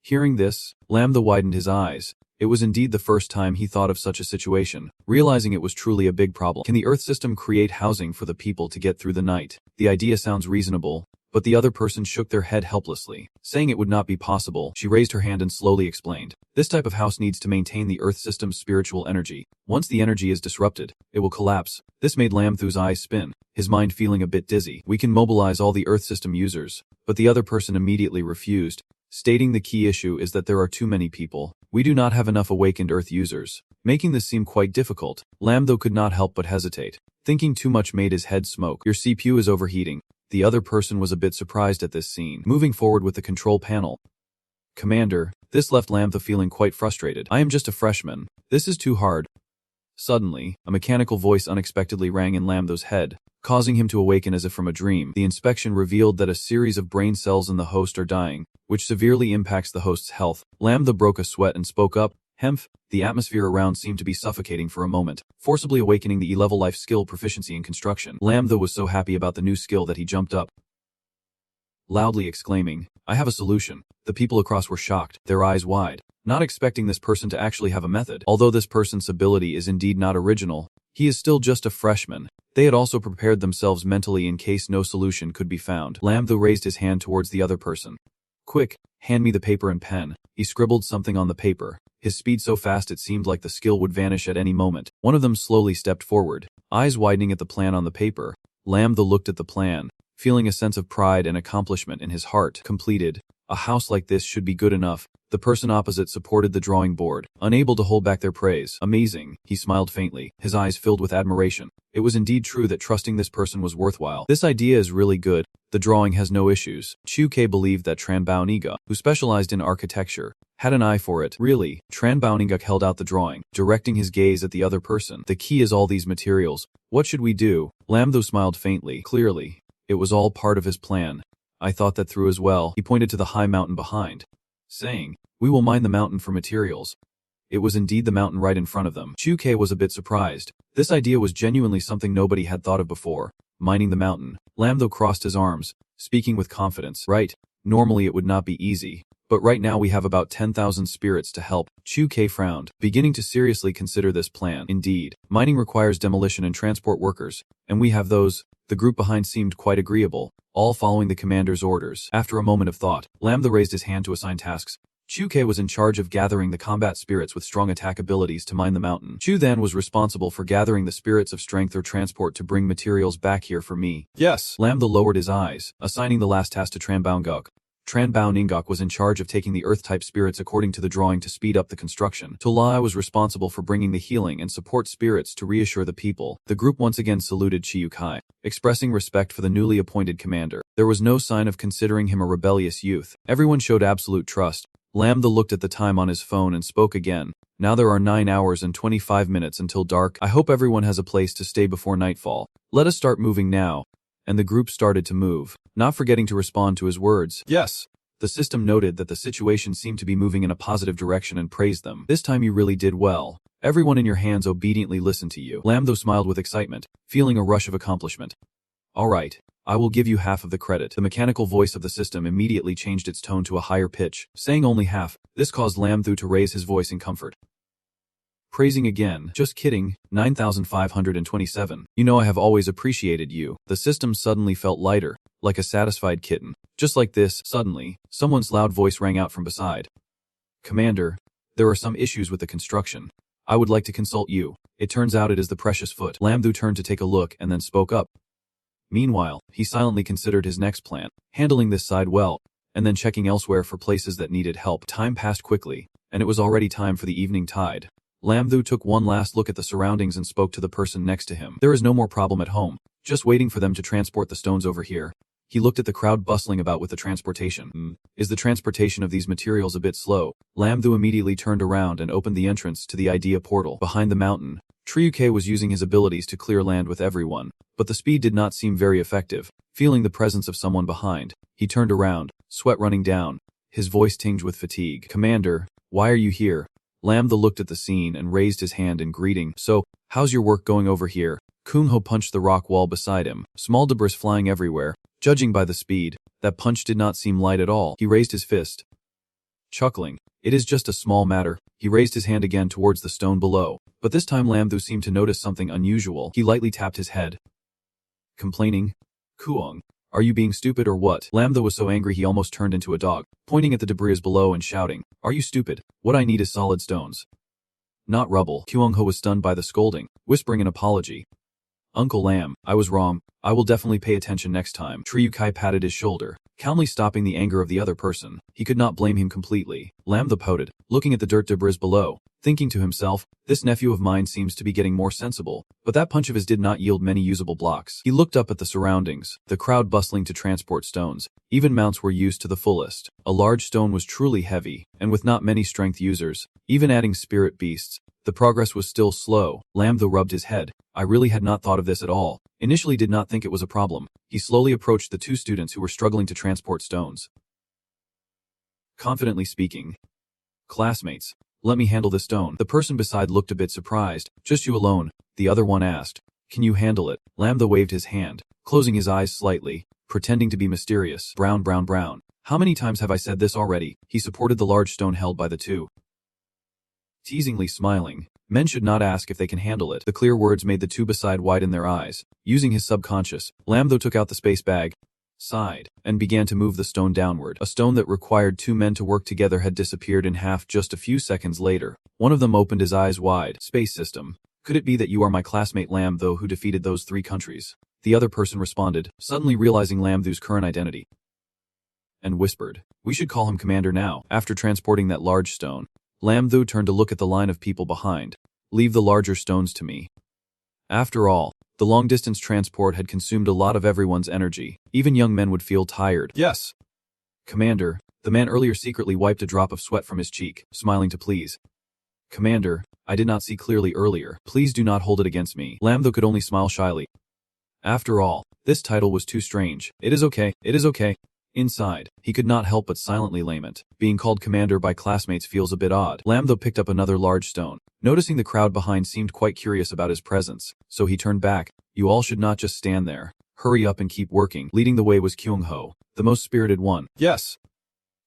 Hearing this, Lamtho widened his eyes. It was indeed the first time he thought of such a situation, realizing it was truly a big problem. Can the Earth system create housing for the people to get through the night? The idea sounds reasonable, but the other person shook their head helplessly, saying it would not be possible. She raised her hand and slowly explained, "This type of house needs to maintain the Earth system's spiritual energy. Once the energy is disrupted, it will collapse." This made Lamthu's eyes spin, his mind feeling a bit dizzy. "We can mobilize all the Earth system users," but the other person immediately refused, stating the key issue is that there are too many people. "We do not have enough awakened Earth users," making this seem quite difficult. Lamthu could not help but hesitate. Thinking too much made his head smoke. "Your CPU is overheating." The other person was a bit surprised at this scene. Moving forward with the control panel. "Commander," this left Lamthu feeling quite frustrated. "I am just a freshman. This is too hard." Suddenly, a mechanical voice unexpectedly rang in Lamthu's head, causing him to awaken as if from a dream. The inspection revealed that a series of brain cells in the host are dying, which severely impacts the host's health. Lamthu broke a sweat and spoke up. "Hemph." The atmosphere around seemed to be suffocating for a moment, forcibly awakening the E-level life skill proficiency in construction. Lamthu was so happy about the new skill that he jumped up, loudly exclaiming, "I have a solution." The people across were shocked, their eyes wide, not expecting this person to actually have a method. Although this person's ability is indeed not original, he is still just a freshman. They had also prepared themselves mentally in case no solution could be found. Lamthu raised his hand towards the other person. "Quick, hand me the paper and pen." He scribbled something on the paper, his speed so fast it seemed like the skill would vanish at any moment. One of them slowly stepped forward, eyes widening at the plan on the paper. Lamthu looked at the plan, feeling a sense of pride and accomplishment in his heart. Completed. A house like this should be good enough. The person opposite supported the drawing board, unable to hold back their praise. "Amazing," he smiled faintly, his eyes filled with admiration. It was indeed true that trusting this person was worthwhile. "This idea is really good. The drawing has no issues." Chu-Kei believed that Tran Bao-Niga, who specialized in architecture, had an eye for it. "Really?" Tran Bao-Niga held out the drawing, directing his gaze at the other person. "The key is all these materials. What should we do?" Lamthu smiled faintly. Clearly, it was all part of his plan. "I thought that through as well." He pointed to the high mountain behind, saying, "We will mine the mountain for materials." It was indeed the mountain right in front of them. Chu-Kei was a bit surprised. This idea was genuinely something nobody had thought of before. Mining the mountain. Lamthu crossed his arms, speaking with confidence. "Right. Normally it would not be easy, but right now we have about 10,000 spirits to help." Chu-Kei frowned, beginning to seriously consider this plan. "Indeed, mining requires demolition and transport workers, and we have those." The group behind seemed quite agreeable, all following the commander's orders. After a moment of thought, Lamthu raised his hand to assign tasks. Chu-Kei was in charge of gathering the combat spirits with strong attack abilities to mine the mountain. Chu then was responsible for gathering the spirits of strength or transport to bring materials back here for me. "Yes." Lamthu lowered his eyes, assigning the last task to Tran Bao-Ningok. Tran Bao-Ningok was in charge of taking the Earth-type spirits according to the drawing to speed up the construction. Tolai was responsible for bringing the healing and support spirits to reassure the people. The group once again saluted Chiyu-Kai, expressing respect for the newly appointed commander. There was no sign of considering him a rebellious youth. Everyone showed absolute trust. Lamthu looked at the time on his phone and spoke again. "Now there are 9 hours and 25 minutes until dark. I hope everyone has a place to stay before nightfall. Let us start moving now." And the group started to move, not forgetting to respond to his words. "Yes." The system noted that the situation seemed to be moving in a positive direction and praised them. "This time you really did well. Everyone in your hands obediently listened to you." Lamthu smiled with excitement, feeling a rush of accomplishment. "All right. I will give you half of the credit." The mechanical voice of the system immediately changed its tone to a higher pitch, saying only half. This caused Lamthu to raise his voice in comfort. Praising again. "Just kidding. 9,527. You know I have always appreciated you." The system suddenly felt lighter, like a satisfied kitten. Just like this, suddenly, someone's loud voice rang out from beside. "Commander, there are some issues with the construction. I would like to consult you." It turns out it is the precious foot. Lamthu turned to take a look and then spoke up. Meanwhile, he silently considered his next plan, handling this side well, and then checking elsewhere for places that needed help. Time passed quickly, and it was already time for the evening tide. Lamthu took one last look at the surroundings and spoke to the person next to him. "There is no more problem at home, just waiting for them to transport the stones over here." He looked at the crowd bustling about with the transportation. Is the transportation of these materials a bit slow?" Lamthu immediately turned around and opened the entrance to the idea portal. Behind the mountain, Triuke was using his abilities to clear land with everyone, but the speed did not seem very effective. Feeling the presence of someone behind, he turned around, sweat running down, his voice tinged with fatigue. "Commander, why are you here?" Lamthu looked at the scene and raised his hand in greeting. "So, how's your work going over here?" Kung-ho punched the rock wall beside him, small debris flying everywhere. Judging by the speed, that punch did not seem light at all. He raised his fist, chuckling. "It is just a small matter." He raised his hand again towards the stone below, but this time Lamthu seemed to notice something unusual. He lightly tapped his head, complaining, "Kuong, Are you being stupid or what? Lam Tho was so angry he almost turned into a dog, pointing at the debris below and shouting, "Are you stupid? What I need is solid stones, not rubble." Kyung Ho was stunned by the scolding, whispering an apology. "Uncle Lam, I was wrong. I will definitely pay attention next time." Triyu Kai patted his shoulder, calmly stopping the anger of the other person. He could not blame him completely. Lam Tho pouted, looking at the dirt debris below, thinking to himself, "This nephew of mine seems to be getting more sensible." But that punch of his did not yield many usable blocks. He looked up at the surroundings, the crowd bustling to transport stones. Even mounts were used to the fullest. A large stone was truly heavy, and with not many strength users, even adding spirit beasts, the progress was still slow. Lam Tho rubbed his head. "I really had not thought of this at all. Initially did not think it was a problem." He slowly approached the two students who were struggling to transport stones. Confidently speaking, "Classmates, let me handle this stone." The person beside looked a bit surprised. "Just you alone?" the other one asked. "Can you handle it?" Lam Tho waved his hand, closing his eyes slightly, pretending to be mysterious. Brown, brown, brown. How many times have I said this already?" He supported the large stone held by the two, teasingly smiling. "Men should not ask if they can handle it." The clear words made the two beside widen their eyes. Using his subconscious, Lam Tho took out the space bag, sighed, and began to move the stone downward. A stone that required two men to work together had disappeared in half just a few seconds later. One of them opened his eyes wide. "Space system. Could it be that you are my classmate Lam Tho who defeated those 3 countries?" The other person responded, suddenly realizing Lam Tho's current identity, and whispered, "We should call him Commander now." After transporting that large stone, Lam Tho turned to look at the line of people behind. "Leave the larger stones to me." After all, the long-distance transport had consumed a lot of everyone's energy. Even young men would feel tired. "Yes, Commander." The man earlier secretly wiped a drop of sweat from his cheek, smiling to please. "Commander, I did not see clearly earlier. Please do not hold it against me." Lam Tho could only smile shyly. After all, this title was too strange. "It is okay, it is okay." Inside, he could not help but silently lament. Being called commander by classmates feels a bit odd. Lam Tho picked up another large stone. Noticing the crowd behind seemed quite curious about his presence, so he turned back. "You all should not just stand there. Hurry up and keep working." Leading the way was Kyung Ho, the most spirited one. "Yes,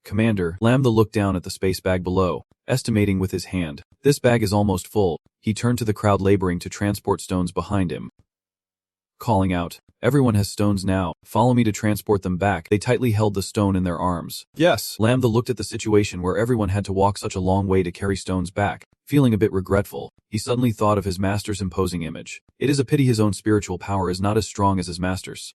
Commander." Lam Tho looked down at the space bag below, estimating with his hand. "This bag is almost full." He turned to the crowd laboring to transport stones behind him, calling out, "Everyone has stones now. Follow me to transport them back." They tightly held the stone in their arms. "Yes." Lam Tho looked at the situation where everyone had to walk such a long way to carry stones back, feeling a bit regretful. He suddenly thought of his master's imposing image. It is a pity his own spiritual power is not as strong as his master's.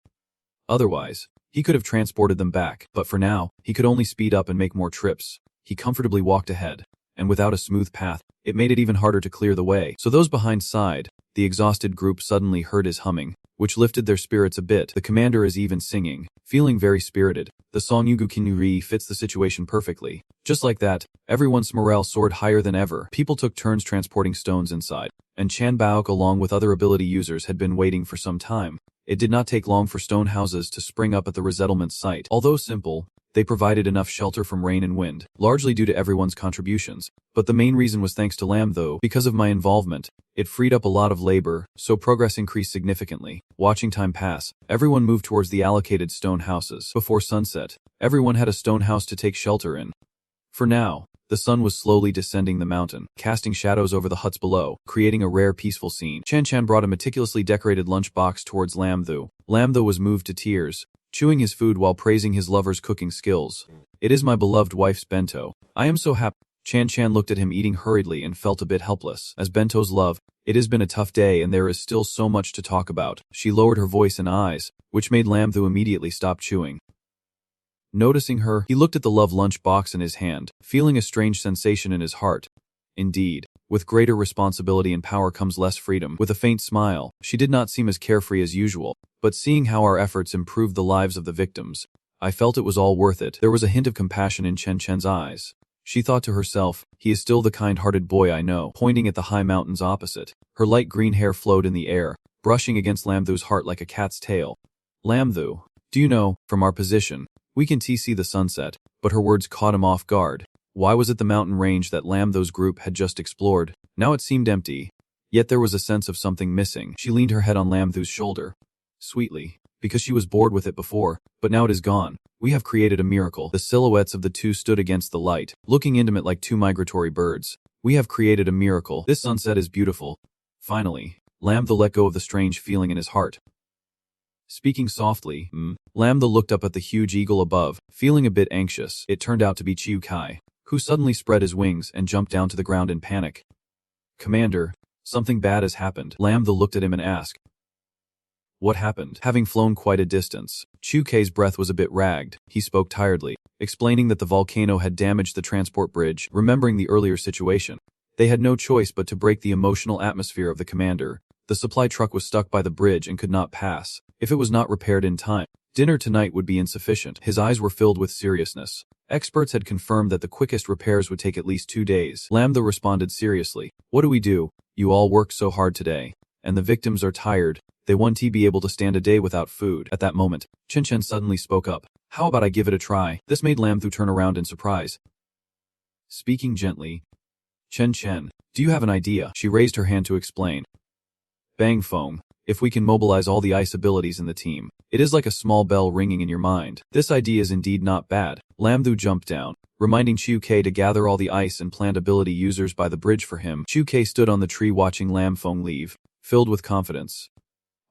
Otherwise, he could have transported them back, but for now, he could only speed up and make more trips. He comfortably walked ahead, and without a smooth path, it made it even harder to clear the way. So those behind sighed. The exhausted group suddenly heard his humming, which lifted their spirits a bit. The commander is even singing, feeling very spirited. The song Yugu Kinuri fits the situation perfectly. Just like that, everyone's morale soared higher than ever. People took turns transporting stones inside, and Chan Baok along with other ability users had been waiting for some time. It did not take long for stone houses to spring up at the resettlement site. Although simple, they provided enough shelter from rain and wind, largely due to everyone's contributions. But the main reason was thanks to Lam Tho. Because of my involvement, it freed up a lot of labor, so progress increased significantly. Watching time pass, everyone moved towards the allocated stone houses. Before sunset, everyone had a stone house to take shelter in. For now, the sun was slowly descending the mountain, casting shadows over the huts below, creating a rare peaceful scene. Chan Chan brought a meticulously decorated lunch box towards Lam Tho. Lam Tho was moved to tears, chewing his food while praising his lover's cooking skills. "It is my beloved wife's bento. I am so happy." Chan Chan looked at him eating hurriedly and felt a bit helpless. As bento's love, "It has been a tough day and there is still so much to talk about." She lowered her voice and eyes, which made Lam Tho immediately stop chewing. Noticing her, he looked at the love lunch box in his hand, feeling a strange sensation in his heart. Indeed, with greater responsibility and power comes less freedom. With a faint smile, she did not seem as carefree as usual, but seeing how our efforts improved the lives of the victims, I felt it was all worth it. There was a hint of compassion in Chen Chen's eyes. She thought to herself, "He is still the kind-hearted boy I know." Pointing at the high mountains opposite, her light green hair flowed in the air, brushing against Lam Tho's heart like a cat's tail. "Lam Tho, do you know, from our position, we can see the sunset," but her words caught him off guard. Why was it the mountain range that Lam Tho's group had just explored? Now it seemed empty. Yet there was a sense of something missing. She leaned her head on Lam Tho's shoulder, sweetly, because she was bored with it before, but now it is gone. "We have created a miracle." The silhouettes of the two stood against the light, looking intimate like two migratory birds. "We have created a miracle. This sunset is beautiful." Finally, Lam Tho let go of the strange feeling in his heart. Speaking softly, Lambda looked up at the huge eagle above, feeling a bit anxious. It turned out to be Chiu Kai, who suddenly spread his wings and jumped down to the ground in panic. Commander, something bad has happened. Lambda looked at him and asked, what happened? Having flown quite a distance, Chiu Kai's breath was a bit ragged. He spoke tiredly, explaining that the volcano had damaged the transport bridge. Remembering the earlier situation, they had no choice but to break the emotional atmosphere of the commander. The supply truck was stuck by the bridge and could not pass. If it was not repaired in time, dinner tonight would be insufficient. His eyes were filled with seriousness. Experts had confirmed that the quickest repairs would take at least 2 days. Lambda responded seriously. What do we do? You all worked so hard today, and the victims are tired. They won't be able to stand a day without food. At that moment, Chen Chen suddenly spoke up. How about I give it a try? This made Lambda turn around in surprise. Speaking gently, Chen Chen, do you have an idea? She raised her hand to explain. Bang Fong, if we can mobilize all the ice abilities in the team, it is like a small bell ringing in your mind. This idea is indeed not bad. Lambda jumped down, reminding Chiu Kai to gather all the ice and plant ability users by the bridge for him. Chiu Kai stood on the tree watching Lam Fong leave, filled with confidence.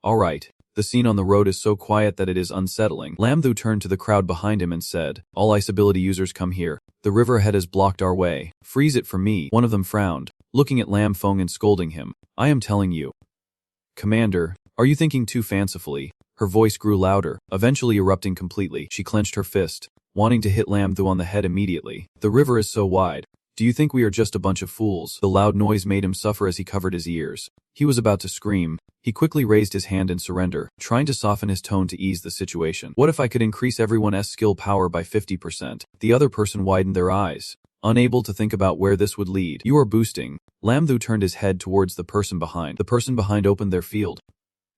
All right, the scene on the road is so quiet that it is unsettling. Lamthu turned to the crowd behind him and said, all ice ability users come here. The river ahead has blocked our way. Freeze it for me. One of them frowned, looking at Lam Fong and scolding him. I am telling you. Commander, are you thinking too fancifully? Her voice grew louder, eventually erupting completely. She clenched her fist, wanting to hit Lamthu on the head immediately. The river is so wide. Do you think we are just a bunch of fools? The loud noise made him suffer as he covered his ears. He was about to scream. He quickly raised his hand in surrender, trying to soften his tone to ease the situation. What if I could increase everyone's skill power by 50%? The other person widened their eyes, unable to think about where this would lead. You are boosting. Lamthu turned his head towards the person behind. The person behind opened their field.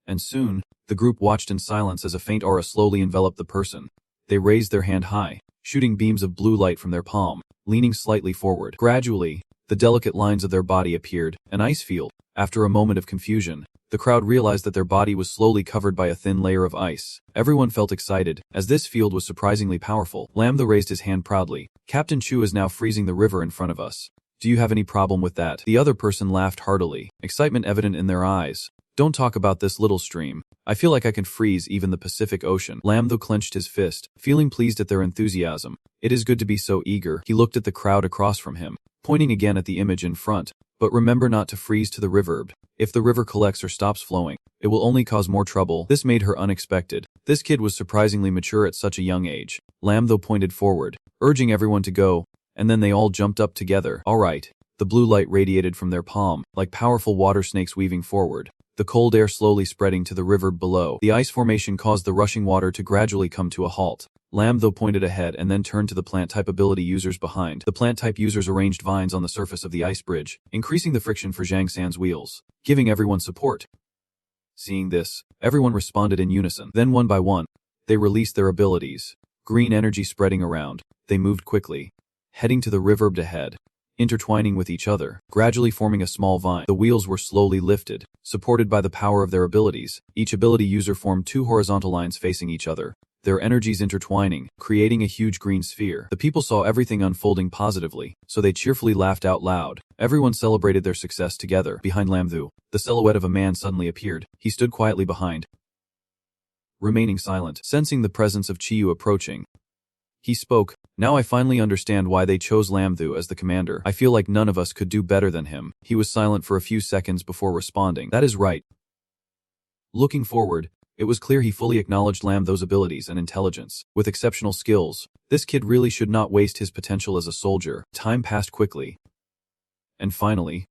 And soon, the group watched in silence as a faint aura slowly enveloped the person. They raised their hand high, shooting beams of blue light from their palm, leaning slightly forward. Gradually, the delicate lines of their body appeared, an ice field. After a moment of confusion, the crowd realized that their body was slowly covered by a thin layer of ice. Everyone felt excited, as this field was surprisingly powerful. Lambda raised his hand proudly. Captain Chu is now freezing the river in front of us. Do you have any problem with that? The other person laughed heartily, excitement evident in their eyes. Don't talk about this little stream. I feel like I can freeze even the Pacific Ocean. Lambda clenched his fist, feeling pleased at their enthusiasm. It is good to be so eager. He looked at the crowd across from him, pointing again at the image in front. But remember not to freeze to the river. If the river collects or stops flowing, it will only cause more trouble. This made her unexpected. This kid was surprisingly mature at such a young age. Lambda pointed forward, urging everyone to go, and then they all jumped up together. All right. The blue light radiated from their palm, like powerful water snakes weaving forward. The cold air slowly spreading to the river below. The ice formation caused the rushing water to gradually come to a halt. Lambda pointed ahead and then turned to the plant-type ability users behind. The plant-type users arranged vines on the surface of the ice bridge, increasing the friction for Zhang San's wheels, giving everyone support. Seeing this, everyone responded in unison. Then one by one, they released their abilities. Green energy spreading around, they moved quickly, heading to the river ahead, intertwining with each other, gradually forming a small vine. The wheels were slowly lifted, supported by the power of their abilities. Each ability user formed 2 horizontal lines facing each other, their energies intertwining, creating a huge green sphere. The people saw everything unfolding positively, so they cheerfully laughed out loud. Everyone celebrated their success together. Behind Lamthu, the silhouette of a man suddenly appeared. He stood quietly behind, remaining silent, sensing the presence of Chiyu approaching. He spoke. Now I finally understand why they chose Lamthu as the commander. I feel like none of us could do better than him. He was silent for a few seconds before responding. That is right. Looking forward, it was clear he fully acknowledged Lamthu's abilities and intelligence. With exceptional skills, this kid really should not waste his potential as a soldier. Time passed quickly. And finally,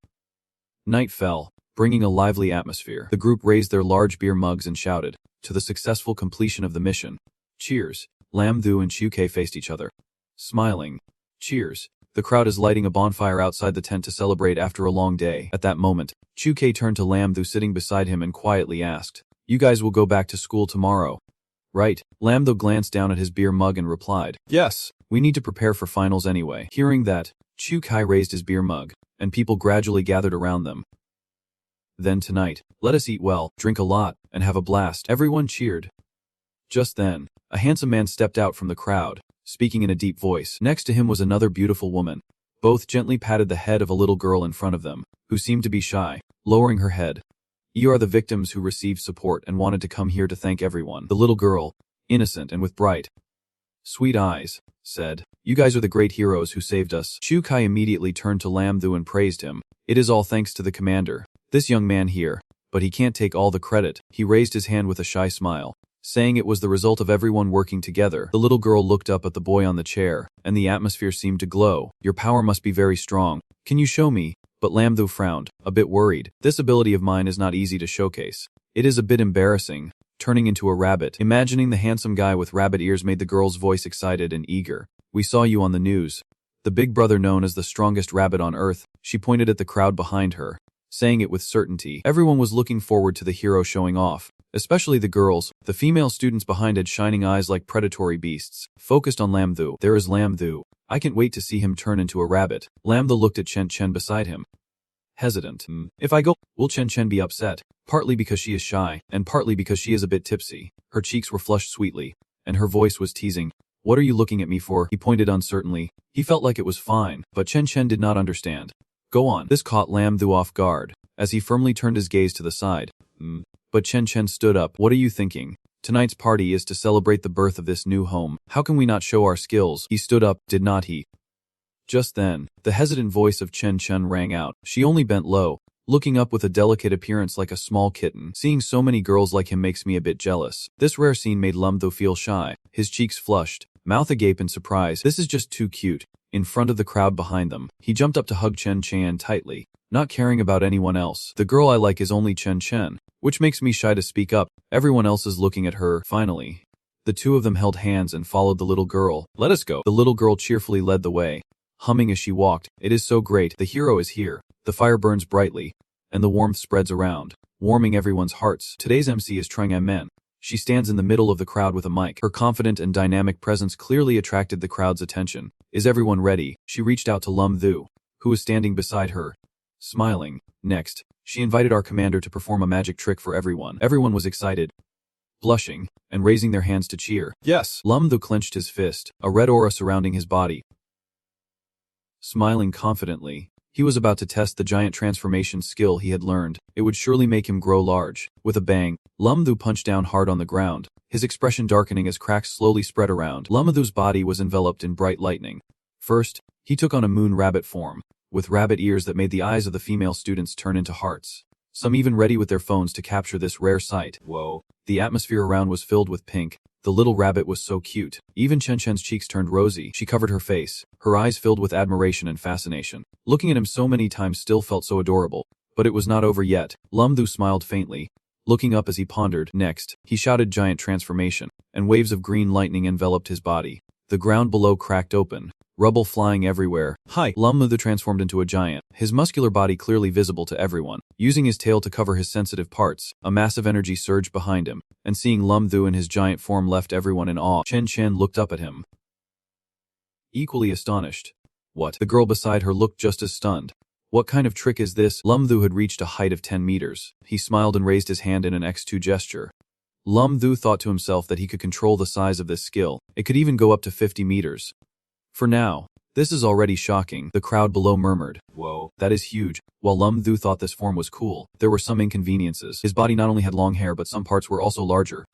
night fell, bringing a lively atmosphere. The group raised their large beer mugs and shouted, to the successful completion of the mission. Cheers. Lamthu and Chiu Kai faced each other, smiling. Cheers. The crowd is lighting a bonfire outside the tent to celebrate after a long day. At that moment, Chiu Kai turned to Lamthu sitting beside him and quietly asked, you guys will go back to school tomorrow, right? Lamthu glanced down at his beer mug and replied, yes, we need to prepare for finals anyway. Hearing that, Chiu Kai raised his beer mug, and people gradually gathered around them. Then tonight, let us eat well, drink a lot, and have a blast. Everyone cheered. Just then, a handsome man stepped out from the crowd, speaking in a deep voice. Next to him was another beautiful woman. Both gently patted the head of a little girl in front of them, who seemed to be shy, lowering her head. You are the victims who received support and wanted to come here to thank everyone. The little girl, innocent and with bright, sweet eyes, said, "You guys are the great heroes who saved us." Chu Kai immediately turned to Lam Thu and praised him. "It is all thanks to the commander. This young man here, but he can't take all the credit." He raised his hand with a shy smile, saying it was the result of everyone working together. The little girl looked up at the boy on the chair, and the atmosphere seemed to glow. "Your power must be very strong. Can you show me?" But Lam Thu frowned, a bit worried. "This ability of mine is not easy to showcase. It is a bit embarrassing." Turning into a rabbit. Imagining the handsome guy with rabbit ears made the girl's voice excited and eager. "We saw you on the news. The big brother known as the strongest rabbit on earth." She pointed at the crowd behind her, saying it with certainty. Everyone was looking forward to the hero showing off, especially the girls. The female students behind had shining eyes like predatory beasts, focused on Lam Thu. "There is Lam Thu. I can't wait to see him turn into a rabbit." Lam Thu looked at Chen Chen beside him, hesitant. "If I go, will Chen Chen be upset?" Partly because she is shy, and partly because she is a bit tipsy. Her cheeks were flushed sweetly, and her voice was teasing. "What are you looking at me for?" He pointed uncertainly. He felt like it was fine, but Chen Chen did not understand. "Go on." This caught Lam Thu off guard, as he firmly turned his gaze to the side. But Chen Chen stood up. "What are you thinking? Tonight's party is to celebrate the birth of this new home. How can we not show our skills?" He stood up, did not he? Just then, the hesitant voice of Chen Chen rang out. She only bent low, looking up with a delicate appearance like a small kitten. "Seeing so many girls like him makes me a bit jealous." This rare scene made Lam Thu feel shy, his cheeks flushed, mouth agape in surprise. "This is just too cute." In front of the crowd behind them, he jumped up to hug Chen Chen tightly, not caring about anyone else. "The girl I like is only Chen Chen, which makes me shy to speak up. Everyone else is looking at her." Finally, the two of them held hands and followed the little girl. "Let us go." The little girl cheerfully led the way, humming as she walked. "It is so great. The hero is here." The fire burns brightly, and the warmth spreads around, warming everyone's hearts. Today's MC is Trang Men. She stands in the middle of the crowd with a mic. Her confident and dynamic presence clearly attracted the crowd's attention. "Is everyone ready?" She reached out to Lam Thu, who was standing beside her, smiling. Next, she invited our commander to perform a magic trick for everyone. Everyone was excited, blushing, and raising their hands to cheer. "Yes!" Lam Thu clenched his fist, a red aura surrounding his body. Smiling confidently, he was about to test the giant transformation skill he had learned. It would surely make him grow large. With a bang, Lam Thu punched down hard on the ground, his expression darkening as cracks slowly spread around. Lam Thu's body was enveloped in bright lightning. First, he took on a moon rabbit form, with rabbit ears that made the eyes of the female students turn into hearts. Some even ready with their phones to capture this rare sight. Whoa. The atmosphere around was filled with pink. The little rabbit was so cute. Even Chen Chen's cheeks turned rosy. She covered her face, her eyes filled with admiration and fascination. Looking at him so many times still felt so adorable. But it was not over yet. Lam Thu smiled faintly, looking up as he pondered. Next, he shouted giant transformation, and waves of green lightning enveloped his body. The ground below cracked open, rubble flying everywhere. "Hi!" Lam Thu transformed into a giant, his muscular body clearly visible to everyone. Using his tail to cover his sensitive parts, a massive energy surged behind him, and seeing Lam Thu in his giant form left everyone in awe. Chen Chen looked up at him, equally astonished. "What?" The girl beside her looked just as stunned. "What kind of trick is this?" Lam Thu had reached a height of 10 meters. He smiled and raised his hand in an X2 gesture. Lam Thu thought to himself that he could control the size of this skill. It could even go up to 50 meters. For now, this is already shocking. The crowd below murmured, "Whoa, that is huge." While Lam Thu thought this form was cool, there were some inconveniences. His body not only had long hair but some parts were also larger.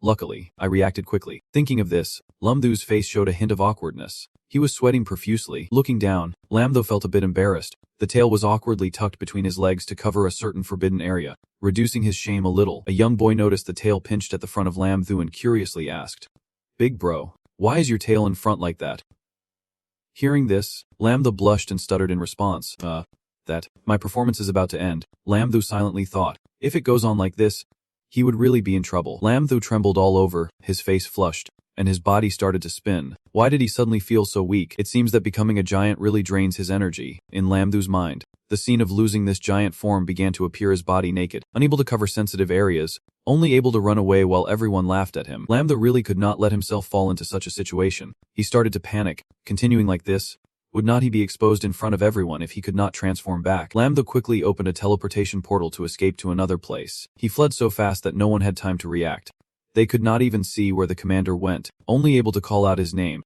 Luckily, I reacted quickly. Thinking of this, Lam Thu's face showed a hint of awkwardness. He was sweating profusely. Looking down, Lam Thu felt a bit embarrassed. The tail was awkwardly tucked between his legs to cover a certain forbidden area. Reducing his shame a little, a young boy noticed the tail pinched at the front of Lam Thu and curiously asked, "Big bro, why is your tail in front like that?" Hearing this, Lam Thu blushed and stuttered in response. That, my performance is about to end." Lam Thu silently thought, if it goes on like this, he would really be in trouble. Lam Thu trembled all over, his face flushed, and his body started to spin. Why did he suddenly feel so weak? It seems that becoming a giant really drains his energy. In Lam Thu's mind, the scene of losing this giant form began to appear his body naked, unable to cover sensitive areas, only able to run away while everyone laughed at him. Lam Thu really could not let himself fall into such a situation. He started to panic. Continuing like this, would not he be exposed in front of everyone if he could not transform back? Lam Thu quickly opened a teleportation portal to escape to another place. He fled so fast that no one had time to react. They could not even see where the commander went, only able to call out his name.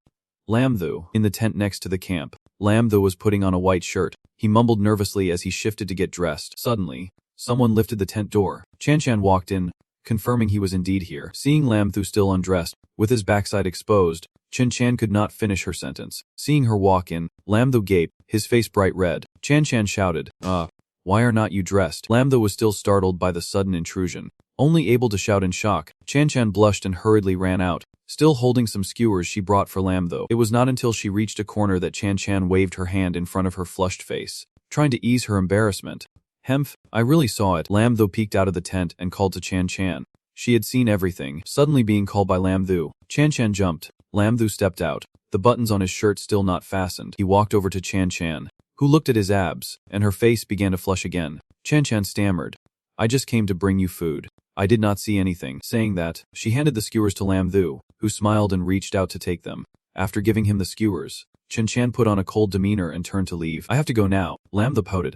Lam Thu. In the tent next to the camp, Lam Thu was putting on a white shirt. He mumbled nervously as he shifted to get dressed. Suddenly, Someone lifted the tent door. Chan Chan walked in, confirming he was indeed here. Seeing Lam Thu still undressed, with his backside exposed, Chan Chan could not finish her sentence. Seeing her walk in, Lam Thu gaped, his face bright red. Chan Chan shouted, why are not you dressed? Lam Thu was still startled by the sudden intrusion. Only able to shout in shock, Chan Chan blushed and hurriedly ran out, still holding some skewers she brought for Lam Thu. It was not until she reached a corner that Chan Chan waved her hand in front of her flushed face, trying to ease her embarrassment. Hemph, I really saw it. Lam Thu peeked out of the tent and called to Chan Chan. She had seen everything. Suddenly being called by Lam Thu, Chan Chan jumped. Lam Thu stepped out, the buttons on his shirt still not fastened. He walked over to Chan Chan, who looked at his abs, and her face began to flush again. Chan Chan stammered, I just came to bring you food. I did not see anything. Saying that, she handed the skewers to Lam Thu, who smiled and reached out to take them. After giving him the skewers, Chan Chan put on a cold demeanor and turned to leave. I have to go now, Lam Thu pouted.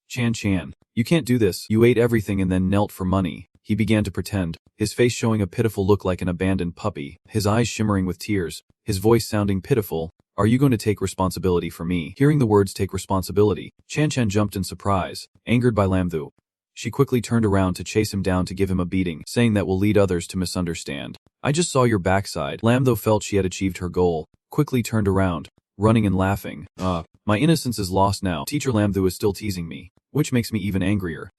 Chan Chan, you can't do this. You ate everything and then knelt for money. He began to pretend, his face showing a pitiful look like an abandoned puppy, his eyes shimmering with tears, his voice sounding pitiful. Are you going to take responsibility for me? Hearing the words take responsibility, Chan Chan jumped in surprise, angered by Lam Thu. She quickly turned around to chase him down to give him a beating, saying that will lead others to misunderstand. I just saw your backside. Lam Thu felt she had achieved her goal, quickly turned around, running and laughing. My innocence is lost now. Teacher Lam Thu is still teasing me, which makes me even angrier.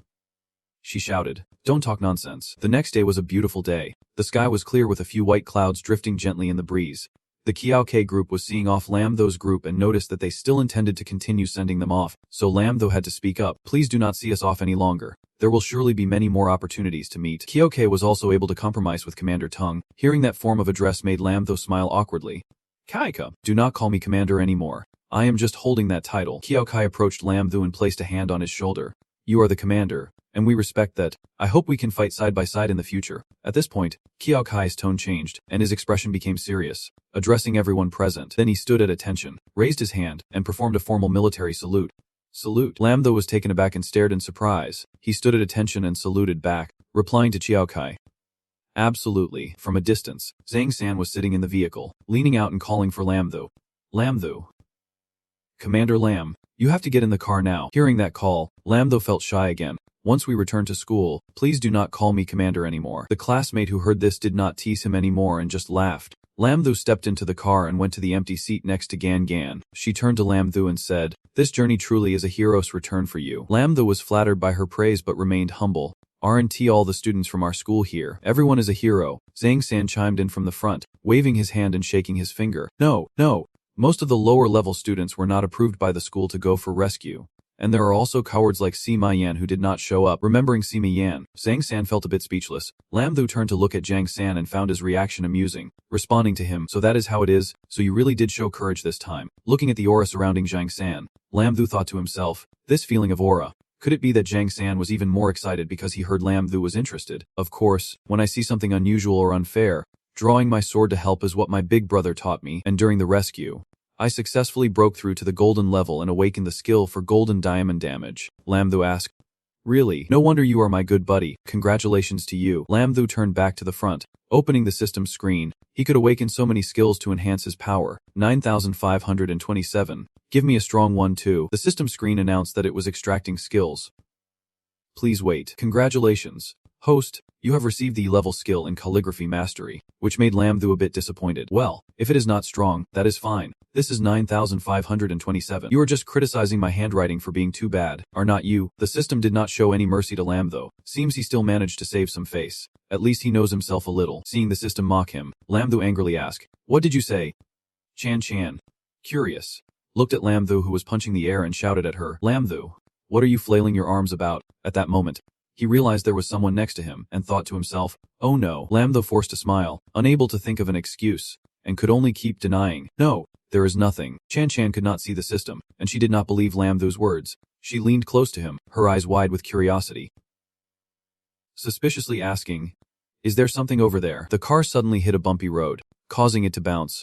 She shouted, don't talk nonsense. The next day was a beautiful day. The sky was clear with a few white clouds drifting gently in the breeze. The Kiao-K group was seeing off Lam Thu's group and noticed that they still intended to continue sending them off, so Lam Thu had to speak up. Please do not see us off any longer. There will surely be many more opportunities to meet. Kiao-K was also able to compromise with Commander Tung. Hearing that form of address made Lam Thu smile awkwardly. Kaika, do not call me Commander anymore. I am just holding that title. Kiao-Kai approached Lam Thu and placed a hand on his shoulder. You are the commander, and we respect that. I hope we can fight side by side in the future. At this point, Kiao-Kai's tone changed, and his expression became serious, addressing everyone present. Then he stood at attention, raised his hand, and performed a formal military salute. Salute. Lam Thu was taken aback and stared in surprise. He stood at attention and saluted back, replying to Kiao-Kai. Absolutely. From a distance, Zhang San was sitting in the vehicle, leaning out and calling for Lam Thu. Lam Thu. Commander Lam, you have to get in the car now. Hearing that call, Lam Thu felt shy again. Once we return to school, please do not call me Commander anymore. The classmate who heard this did not tease him anymore and just laughed. Lam Thu stepped into the car and went to the empty seat next to Gan Gan. She turned to Lam Thu and said, this journey truly is a hero's return for you. Lam Thu was flattered by her praise but remained humble. Aren't all the students from our school here? Everyone is a hero. Zhang San chimed in from the front, waving his hand and shaking his finger. No. Most of the lower-level students were not approved by the school to go for rescue. And there are also cowards like Sima Yan who did not show up. Remembering Sima Yan, Zhang San felt a bit speechless. Lam Thu turned to look at Zhang San and found his reaction amusing, responding to him, so that is how it is, so you really did show courage this time. Looking at the aura surrounding Zhang San, Lam Thu thought to himself, this feeling of aura. Could it be that Zhang San was even more excited because he heard Lam Thu was interested? Of course, when I see something unusual or unfair, drawing my sword to help is what my big brother taught me, and during the rescue, I successfully broke through to the golden level and awakened the skill for golden diamond damage. Lam Thu asked, really? No wonder you are my good buddy. Congratulations to you. Lam Thu turned back to the front, opening the system screen. He could awaken so many skills to enhance his power. 9,527. Give me a strong one too. The system screen announced that it was extracting skills. Please wait. Congratulations. Host, you have received the E-level skill in calligraphy mastery, which made Lam Thu a bit disappointed. Well, if it is not strong, that is fine. This is 9,527. You are just criticizing my handwriting for being too bad, are not you? The system did not show any mercy to Lam Thu. Seems he still managed to save some face. At least he knows himself a little. Seeing the system mock him, Lam Thu angrily asked, what did you say? Chan Chan, curious, looked at Lam Thu who was punching the air and shouted at her. Lam Thu, what are you flailing your arms about? At that moment, he realized there was someone next to him and thought to himself, oh no. Lam Thu forced a smile, unable to think of an excuse, and could only keep denying, no, there is nothing. Chan Chan could not see the system, and she did not believe Lam Thu's words. She leaned close to him, her eyes wide with curiosity, suspiciously asking, is there something over there? The car suddenly hit a bumpy road, causing it to bounce.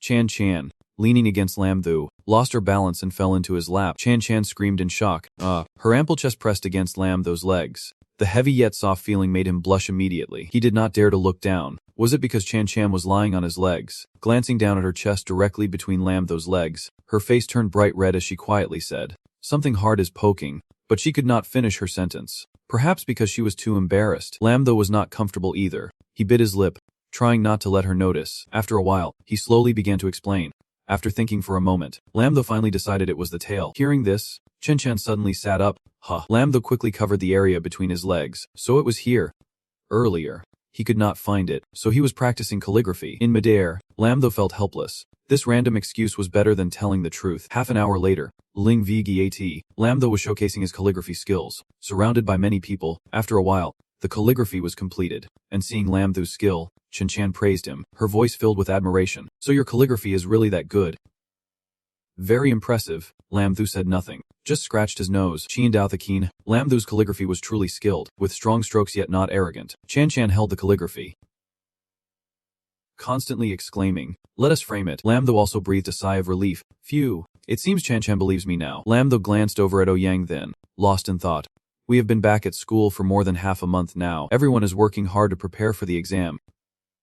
Chan Chan, leaning against Lam Thu, lost her balance and fell into his lap. Chan Chan screamed in shock. Her ample chest pressed against Lam Thu's legs. The heavy yet soft feeling made him blush immediately. He did not dare to look down. Was it because Chan Chan was lying on his legs? Glancing down at her chest directly between Lam Thu's legs, her face turned bright red as she quietly said, something hard is poking, but she could not finish her sentence. Perhaps because she was too embarrassed. Lam though was not comfortable either. He bit his lip, trying not to let her notice. After a while, he slowly began to explain. After thinking for a moment, Lam though finally decided it was the tail. Hearing this, Chen Chan suddenly sat up. Lam though quickly covered the area between his legs. So it was here. Earlier. He could not find it, so he was practicing calligraphy. In midair, Lam though felt helpless. This random excuse was better than telling the truth. Half an hour later, Ling Vgat, Lam though was showcasing his calligraphy skills. Surrounded by many people, after a while, the calligraphy was completed, and seeing Lam thou's skill, Chen Chan praised him, her voice filled with admiration. So your calligraphy is really that good? Very impressive. Lam thou said nothing, just scratched his nose. Qian Dao the keen, Lam thou's calligraphy was truly skilled, with strong strokes yet not arrogant. Chan held the calligraphy, constantly exclaiming, "Let us frame it." Lam thou also breathed a sigh of relief. Phew, it seems Chan believes me now. Lam thou glanced over at Ouyang then, lost in thought. We have been back at school for more than half a month now. Everyone is working hard to prepare for the exam.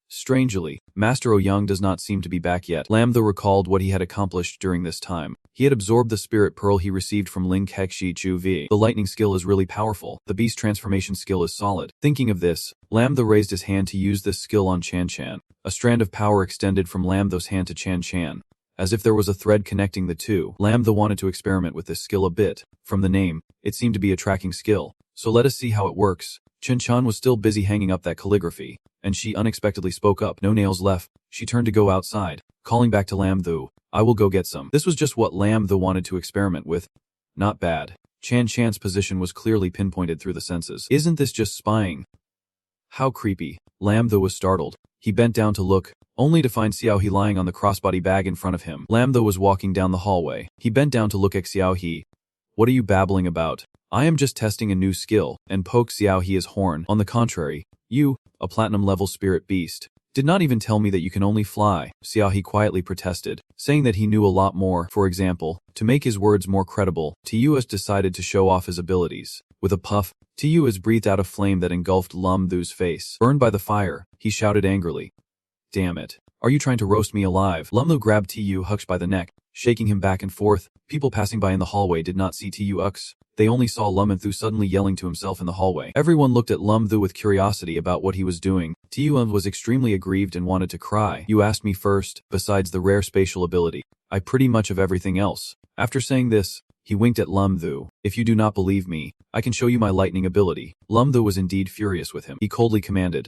Strangely, Master Ouyang does not seem to be back yet. Lam though recalled what he had accomplished during this time. He had absorbed the spirit pearl he received from Ling Kexi Chu V. The lightning skill is really powerful. The beast transformation skill is solid. Thinking of this, Lam though raised his hand to use this skill on Chan. A strand of power extended from Lam thou's hand to Chan. As if there was a thread connecting the two. Lam though wanted to experiment with this skill a bit. From the name, it seemed to be a tracking skill. So let us see how it works. Chen was still busy hanging up that calligraphy, and she unexpectedly spoke up. No nails left. She turned to go outside, calling back to Lam thou. I will go get some. This was just what Lam thou wanted to experiment with. Not bad. Chan's position was clearly pinpointed through the senses. Isn't this just spying? How creepy. Lam thou was startled. He bent down to look, only to find Xiao He lying on the crossbody bag in front of him. Lam thou was walking down the hallway. He bent down to look at Xiao He. What are you babbling about? I am just testing a new skill, and poke Xiao He his horn. On the contrary, you, a platinum-level spirit beast, did not even tell me that you can only fly. Xiao He quietly protested, saying that he knew a lot more. For example, to make his words more credible, Tu has decided to show off his abilities. With a puff, Tu has breathed out a flame that engulfed Lam thou's face. Burned by the fire, he shouted angrily. Damn it. Are you trying to roast me alive? Lam thou grabbed Tu Hux by the neck, shaking him back and forth. People passing by in the hallway did not see Tu Hux. They only saw Lam Thu suddenly yelling to himself in the hallway. Everyone looked at Lam Thu with curiosity about what he was doing. Tu was extremely aggrieved and wanted to cry. You asked me first, besides the rare spatial ability. I pretty much of everything else. After saying this, he winked at Lam Thu. If you do not believe me, I can show you my lightning ability. Lam Thu was indeed furious with him. He coldly commanded.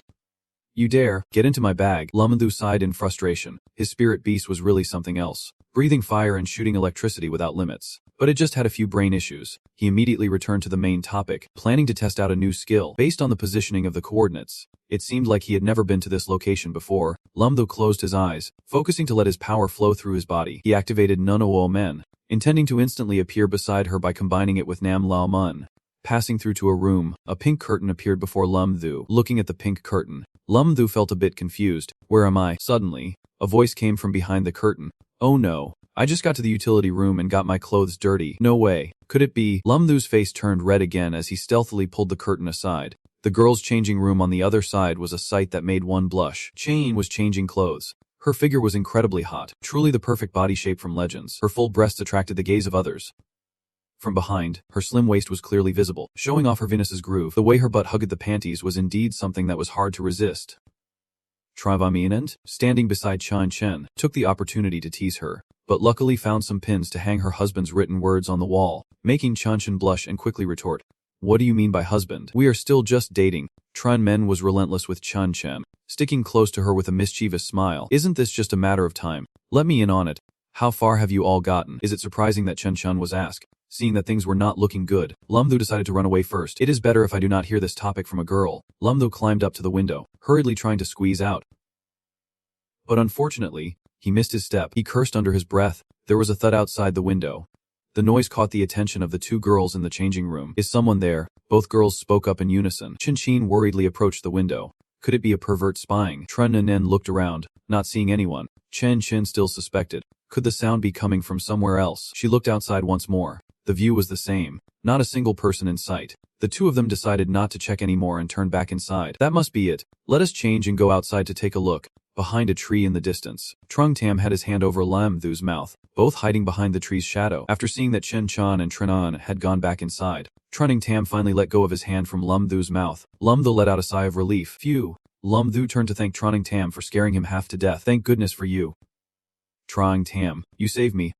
You dare, get into my bag. Lam Thu sighed in frustration. His spirit beast was really something else. Breathing fire and shooting electricity without limits. But it just had a few brain issues. He immediately returned to the main topic, planning to test out a new skill. Based on the positioning of the coordinates, it seemed like he had never been to this location before. Lam Thu closed his eyes, focusing to let his power flow through his body. He activated Nun O Men, intending to instantly appear beside her by combining it with Nam Lao Mun. Passing through to a room, a pink curtain appeared before Lam Thu. Looking at the pink curtain, Lam Thu felt a bit confused. Where am I? Suddenly, a voice came from behind the curtain. Oh no. I just got to the utility room and got my clothes dirty. No way. Could it be? Lam Thu's face turned red again as he stealthily pulled the curtain aside. The girl's changing room on the other side was a sight that made one blush. Chain was changing clothes. Her figure was incredibly hot, truly the perfect body shape from Legends. Her full breasts attracted the gaze of others. From behind, her slim waist was clearly visible, showing off her Venus's groove. The way her butt hugged the panties was indeed something that was hard to resist. Travaminant, standing beside Chan Chen, took the opportunity to tease her, but luckily found some pins to hang her husband's written words on the wall, making Chan Chen blush and quickly retort. What do you mean by husband? We are still just dating. Tran Men was relentless with Chan Chen, sticking close to her with a mischievous smile. Isn't this just a matter of time? Let me in on it. How far have you all gotten? Is it surprising that Chen Chun was asked? Seeing that things were not looking good, Lam Thu decided to run away first. It is better if I do not hear this topic from a girl. Lam Thu climbed up to the window, hurriedly trying to squeeze out. But unfortunately, he missed his step. He cursed under his breath. There was a thud outside the window. The noise caught the attention of the two girls in the changing room. Is someone there? Both girls spoke up in unison. Chin Chin worriedly approached the window. Could it be a pervert spying? Trun Nen looked around, not seeing anyone. Chen Chin still suspected. Could the sound be coming from somewhere else? She looked outside once more. The view was the same. Not a single person in sight. The two of them decided not to check anymore and turned back inside. That must be it. Let us change and go outside to take a look. behind a tree in the distance. Trung Tam had his hand over Lam Thu's mouth, both hiding behind the tree's shadow. After seeing that Chen Chan and Trinan had gone back inside, Trung Tam finally let go of his hand from Lam Thu's mouth. Lam Thu let out a sigh of relief. Phew. Lam Thu turned to thank Trung Tam for scaring him half to death. Thank goodness for you. Trung Tam, you saved me.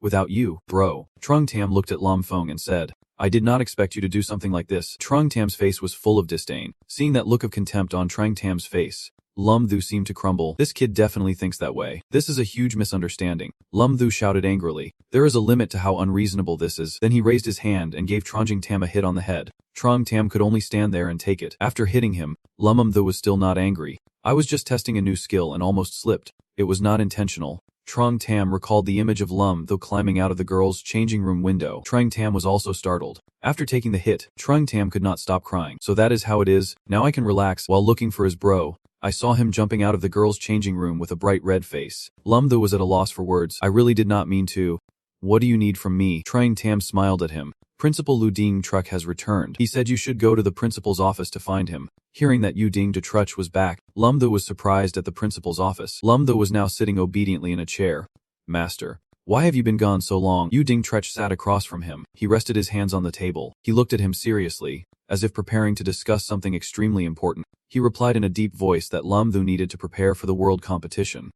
Without you, bro. Trung Tam looked at Lam Fong and said, I did not expect you to do something like this. Trung Tam's face was full of disdain. Seeing that look of contempt on Trung Tam's face, Lam Thu seemed to crumble. This kid definitely thinks that way. This is a huge misunderstanding. Lam Thu shouted angrily. There is a limit to how unreasonable this is. Then he raised his hand and gave Trung Tam a hit on the head. Trung Tam could only stand there and take it. After hitting him, Lam Thu was still not angry. I was just testing a new skill and almost slipped. It was not intentional. Trung Tam recalled the image of Lam Thu climbing out of the girls' changing room window. Trung Tam was also startled. After taking the hit, Trung Tam could not stop crying. So that is how it is. Now I can relax. While looking for his bro, I saw him jumping out of the girls' changing room with a bright red face. Lam Thu was at a loss for words. I really did not mean to. What do you need from me? Trung Tam smiled at him. Principal Lu Ding Truck has returned. He said you should go to the principal's office to find him. Hearing that Yu Ding de Truch was back, Lam Thu was surprised at the principal's office. Lam Thu was now sitting obediently in a chair. Master, why have you been gone so long? Yu Ding Truch sat across from him. He rested his hands on the table. He looked at him seriously, as if preparing to discuss something extremely important. He replied in a deep voice that Lam Thu needed to prepare for the world competition.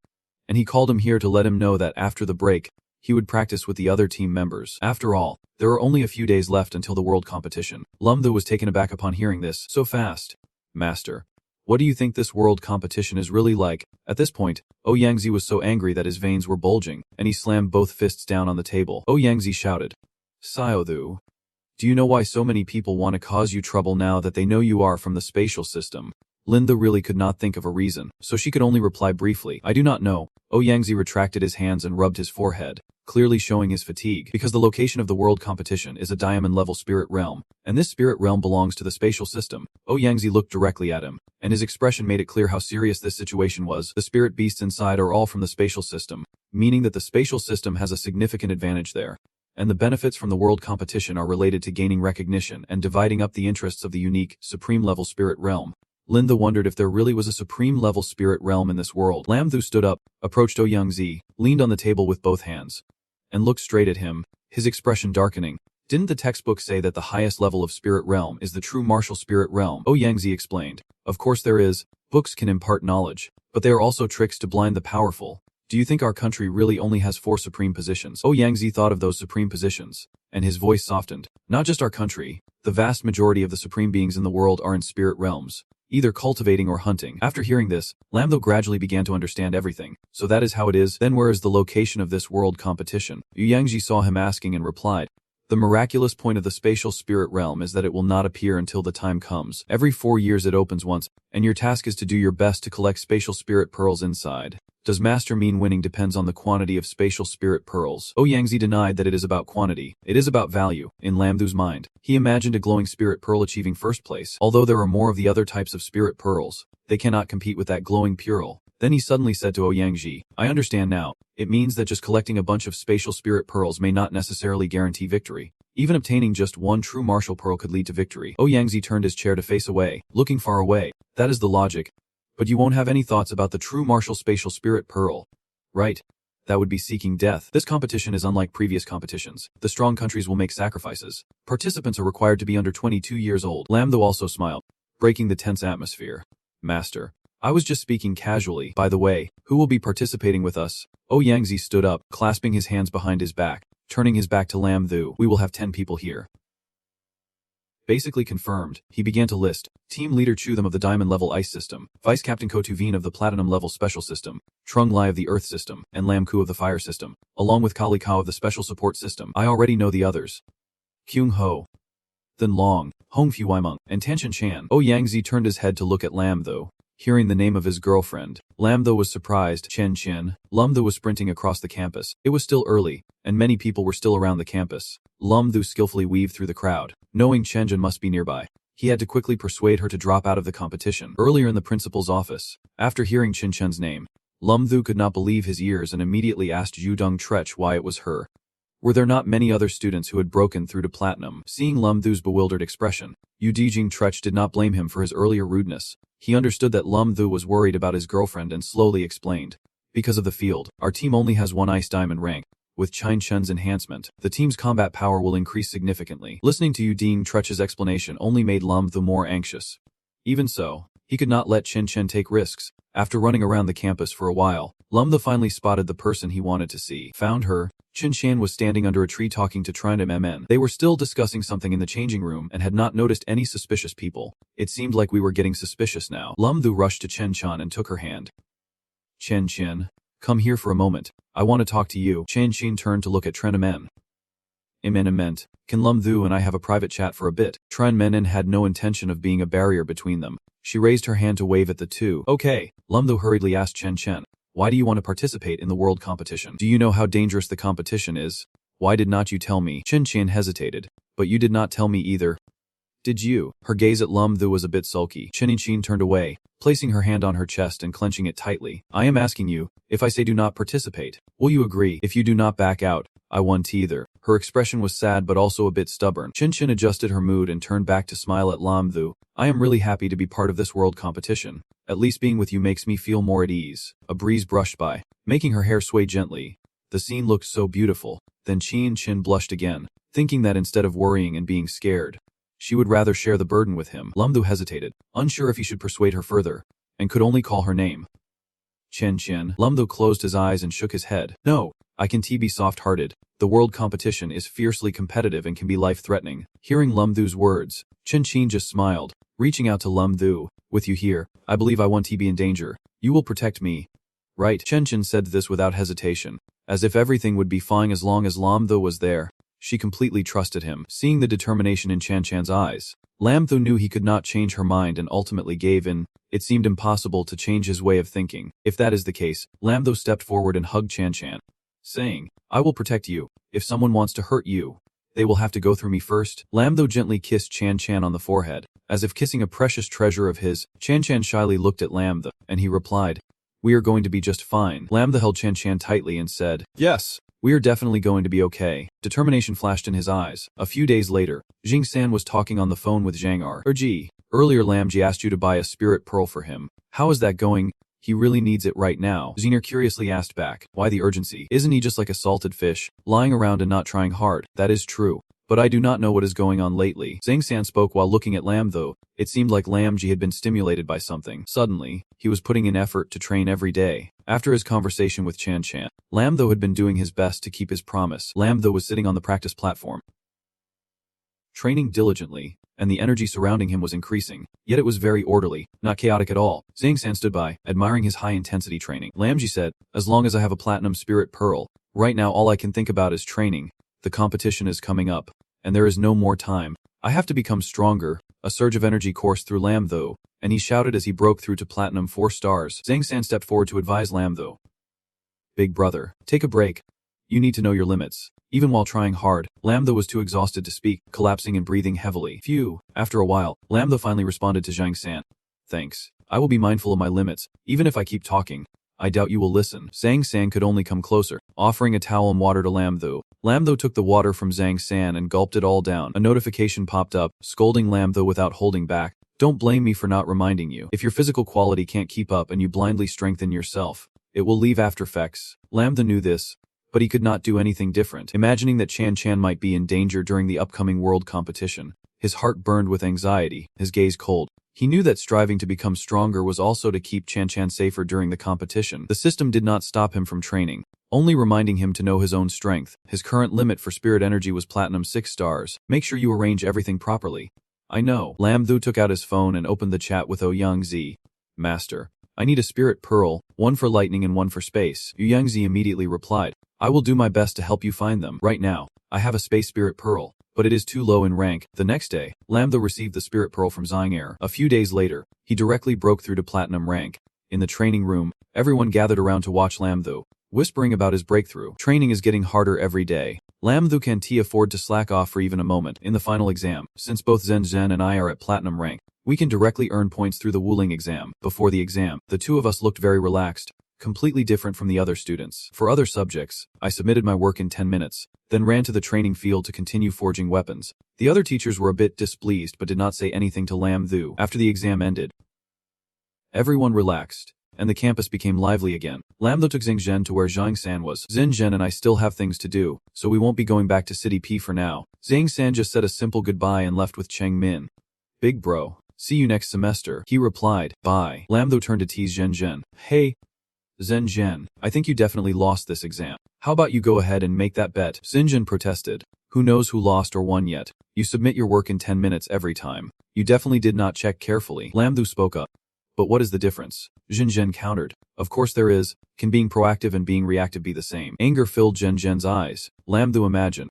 And he called him here to let him know that after the break, he would practice with the other team members. After all, there are only a few days left until the world competition. Lam Thu was taken aback upon hearing this. So fast. Master, what do you think this world competition is really like? At this point, Ouyangzi was so angry that his veins were bulging, and he slammed both fists down on the table. Ouyangzi shouted, Xiaothu, do you know why so many people want to cause you trouble now that they know you are from the spatial system? Linda really could not think of a reason, so she could only reply briefly, I do not know. Ouyangzi retracted his hands and rubbed his forehead, clearly showing his fatigue, because the location of the world competition is a diamond-level spirit realm, and this spirit realm belongs to the spatial system. Ouyangzi looked directly at him, and his expression made it clear how serious this situation was. The spirit beasts inside are all from the spatial system, meaning that the spatial system has a significant advantage there. And the benefits from the world competition are related to gaining recognition and dividing up the interests of the unique, supreme-level spirit realm. Linda wondered if there really was a supreme-level spirit realm in this world. Lam Thu stood up, approached Ouyangzi, leaned on the table with both hands, and looked straight at him, his expression darkening. Didn't the textbook say that the highest level of spirit realm is the true martial spirit realm? Ouyangzi explained. Of course there is. Books can impart knowledge, but they are also tricks to blind the powerful. Do you think our country really only has 4 supreme positions? Ouyangzi thought of those supreme positions, and his voice softened. Not just our country. The vast majority of the supreme beings in the world are in spirit realms, either cultivating or hunting. After hearing this, Lam Thu gradually began to understand everything. So that is how it is. Then where is the location of this world competition? Ouyangzi saw him asking and replied, the miraculous point of the spatial spirit realm is that it will not appear until the time comes. Every 4 years it opens once, and your task is to do your best to collect spatial spirit pearls inside. Does Master mean winning depends on the quantity of spatial spirit pearls? Ouyangzi denied that it is about quantity. It is about value. In Lam Thu's mind, he imagined a glowing spirit pearl achieving first place. Although there are more of the other types of spirit pearls, they cannot compete with that glowing pearl. Then he suddenly said to Ouyangzi, I understand now. It means that just collecting a bunch of spatial spirit pearls may not necessarily guarantee victory. Even obtaining just one true martial pearl could lead to victory. Ouyangzi turned his chair to face away, looking far away. That is the logic. But you won't have any thoughts about the true martial spatial spirit pearl, right? That would be seeking death. This competition is unlike previous competitions. The strong countries will make sacrifices. Participants are required to be under 22 years old. Lam Thu also smiled, breaking the tense atmosphere. Master, I was just speaking casually. By the way, who will be participating with us? Ouyangzi stood up, clasping his hands behind his back, turning his back to Lam Thu. We will have 10 people here. Basically confirmed, he began to list. Team Leader Chutham of the Diamond-level Ice System, Vice Captain Kotuveen of the Platinum-level Special System, Trung Lai of the Earth System, and Lam Ku of the Fire System, along with Kali Kao of the Special Support System. I already know the others. Kyung Ho, Then Long, Hong Fu Waimeng, and Tanshin Chan. Ouyangzi turned his head to look at Lam Thu. Hearing the name of his girlfriend, Lam Thu was surprised. Chen Chin. Lam Thu was sprinting across the campus. It was still early, and many people were still around the campus. Lam Thu skillfully weaved through the crowd. Knowing Chen Jin must be nearby, he had to quickly persuade her to drop out of the competition. Earlier in the principal's office, after hearing Chen Chen's name, Lam Thu could not believe his ears and immediately asked Yu Dong Trech why it was her. Were there not many other students who had broken through to platinum? Seeing Lum Thu's bewildered expression, Yu Dijing Trech did not blame him for his earlier rudeness. He understood that Lum Thu was worried about his girlfriend and slowly explained. Because of the field, our team only has one ice diamond rank. With Chen Chen's enhancement, the team's combat power will increase significantly. Listening to Yu Dijing Trech's explanation only made Lum Thu more anxious. Even so, he could not let Chen Chen take risks. After running around the campus for a while, Lum Thu finally spotted the person he wanted to see. Found her. Chen Chen was standing under a tree talking to Trinum MN. They were still discussing something in the changing room and had not noticed any suspicious people. It seemed like we were getting suspicious now. Lum Thu rushed to Chen Chen and took her hand. Chen Chen, come here for a moment. I want to talk to you. Chen Chen turned to look at Trinum MN. Imminent. Can Lum Thu and I have a private chat for a bit? Trin Menon had no intention of being a barrier between them. She raised her hand to wave at the two. Okay. Lum Thu hurriedly asked Chen Chen. Why do you want to participate in the world competition? Do you know how dangerous the competition is? Why did not you tell me? Chen Chen hesitated. But you did not tell me either. Did you? Her gaze at Lum Thu was a bit sulky. Chen Chen turned away, placing her hand on her chest and clenching it tightly. I am asking you, if I say do not participate, will you agree? If you do not back out, I won't either. Her expression was sad but also a bit stubborn. Chen Chen adjusted her mood and turned back to smile at Lum Thu. I am really happy to be part of this world competition. At least being with you makes me feel more at ease. A breeze brushed by, making her hair sway gently. The scene looked so beautiful. Then Chen Chen blushed again, thinking that instead of worrying and being scared, she would rather share the burden with him. Lum Thu hesitated, unsure if he should persuade her further, and could only call her name. Chen Chen. Lum Thu closed his eyes and shook his head. No, I can be soft-hearted. The world competition is fiercely competitive and can be life-threatening. Hearing Lum Thu's words, Chen Chen just smiled, reaching out to Lum Thu. With you here, I believe I won't be in danger. You will protect me. Right? Chen Chen said this without hesitation, as if everything would be fine as long as Lum Thu was there. She completely trusted him. Seeing the determination in Chen Chan's eyes, Lum Thu knew he could not change her mind and ultimately gave in. It seemed impossible to change his way of thinking. If that is the case, Lum Thu stepped forward and hugged Chen Chen, saying, I will protect you. If someone wants to hurt you, they will have to go through me first. Lum Thu gently kissed Chen Chen on the forehead, as if kissing a precious treasure of his. Chen Chen shyly looked at Lum Thu, and he replied, we are going to be just fine. Lum Thu held Chen Chen tightly and said, yes, we are definitely going to be okay. Determination flashed in his eyes. A few days later, Jing San was talking on the phone with Zhang Er. Earlier Lam Ji asked you to buy a spirit pearl for him. How is that going? He really needs it right now. Zener curiously asked back, why the urgency? Isn't he just like a salted fish, lying around and not trying hard? That is true. But I do not know what is going on lately. Zhang San spoke while looking at Lam Thu. It seemed like Lam Ji had been stimulated by something. Suddenly, he was putting in effort to train every day. After his conversation with Chen Chen, Lam Thu had been doing his best to keep his promise. Lam Thu was sitting on the practice platform, training diligently, and the energy surrounding him was increasing. Yet it was very orderly, not chaotic at all. Zhang San stood by, admiring his high-intensity training. Lam Ji said, as long as I have a platinum spirit pearl, right now all I can think about is training. The competition is coming up, and there is no more time. I have to become stronger. A surge of energy coursed through Lam Thu, and he shouted as he broke through to platinum 4 stars. Zhang San stepped forward to advise Lam Thu. Big brother, take a break. You need to know your limits. Even while trying hard, Lam Thu was too exhausted to speak, collapsing and breathing heavily. Phew. After a while, Lam Thu finally responded to Zhang San. Thanks. I will be mindful of my limits. Even if I keep talking, I doubt you will listen. Zhang San could only come closer, offering a towel and water to Lam Thu. Lam Thu took the water from Zhang San and gulped it all down. A notification popped up, scolding Lam Thu without holding back. Don't blame me for not reminding you. If your physical quality can't keep up and you blindly strengthen yourself, it will leave after effects. Lam Thu knew this, but he could not do anything different. Imagining that Chen Chen might be in danger during the upcoming world competition, his heart burned with anxiety, his gaze cold. He knew that striving to become stronger was also to keep Chen Chen safer during the competition. The system did not stop him from training, only reminding him to know his own strength. His current limit for spirit energy was platinum 6 stars. Make sure you arrange everything properly. I know. Lam Thu took out his phone and opened the chat with Ouyang Zi. Master, I need a spirit pearl, one for lightning and one for space. Ouyang Zi immediately replied, I will do my best to help you find them. Right now, I have a space spirit pearl, but it is too low in rank. The next day, Lam Thu received the spirit pearl from Zhang. A few days later, he directly broke through to platinum rank. In the training room, everyone gathered around to watch Lam Thu, whispering about his breakthrough. Training is getting harder every day. Lam Thu can't afford to slack off for even a moment. In the final exam, since both Zhen Zhen and I are at platinum rank, we can directly earn points through the Wuling exam. Before the exam, the two of us looked very relaxed, completely different from the other students. For other subjects, I submitted my work in 10 minutes, then ran to the training field to continue forging weapons. The other teachers were a bit displeased but did not say anything to Lam Thu. After the exam ended, everyone relaxed, and the campus became lively again. Lam Thu took Xing Zhen to where Zhang San was. Xin Zhen and I still have things to do, so we won't be going back to City P for now. Zhang San just said a simple goodbye and left with Cheng Min. Big bro, see you next semester, he replied. Bye. Lam Thu turned to tease Zhen Zhen. Hey, Zhen Zhen, I think you definitely lost this exam. How about you go ahead and make that bet? Xin Zhen protested. Who knows who lost or won yet? You submit your work in 10 minutes every time. You definitely did not check carefully. Lam Thu spoke up. But what is the difference? Zhen Zhen countered. Of course there is. Can being proactive and being reactive be the same? Anger filled Zhen Zhen's eyes. Lam Thu imagined.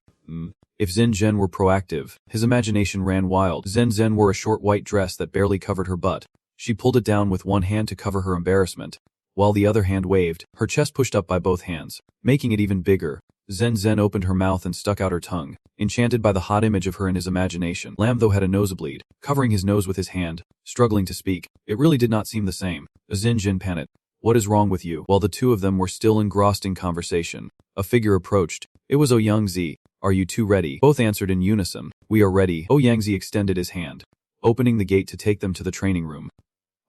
If Zhen Zhen were proactive, his imagination ran wild. Zhen Zhen wore a short white dress that barely covered her butt. She pulled it down with one hand to cover her embarrassment, while the other hand waved, her chest pushed up by both hands, making it even bigger. Zhen Zhen opened her mouth and stuck out her tongue, enchanted by the hot image of her in his imagination. Lam Thu had a nosebleed, covering his nose with his hand, struggling to speak. It really did not seem the same. Zhen Zhen panicked. What is wrong with you? While the two of them were still engrossed in conversation, a figure approached. It was Ouyangzi. Are you two ready? Both answered in unison. We are ready. Ouyangzi extended his hand, opening the gate to take them to the training room.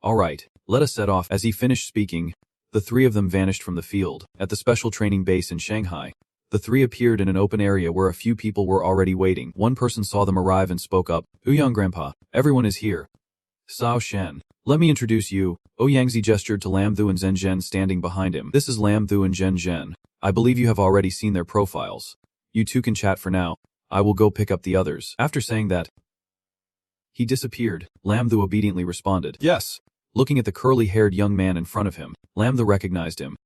All right, let us set off. As he finished speaking, the three of them vanished from the field. At the special training base in Shanghai, the three appeared in an open area where a few people were already waiting. One person saw them arrive and spoke up. Ouyang Grandpa, everyone is here. Sao Shen, let me introduce you. Ouyangzi gestured to Lam Thu and Zhen Zhen standing behind him. This is Lam Thu and Zhen Zhen. I believe you have already seen their profiles. You two can chat for now. I will go pick up the others. After saying that, he disappeared. Lam Thu obediently responded. Yes. Looking at the curly-haired young man in front of him, Lam Thu recognized him.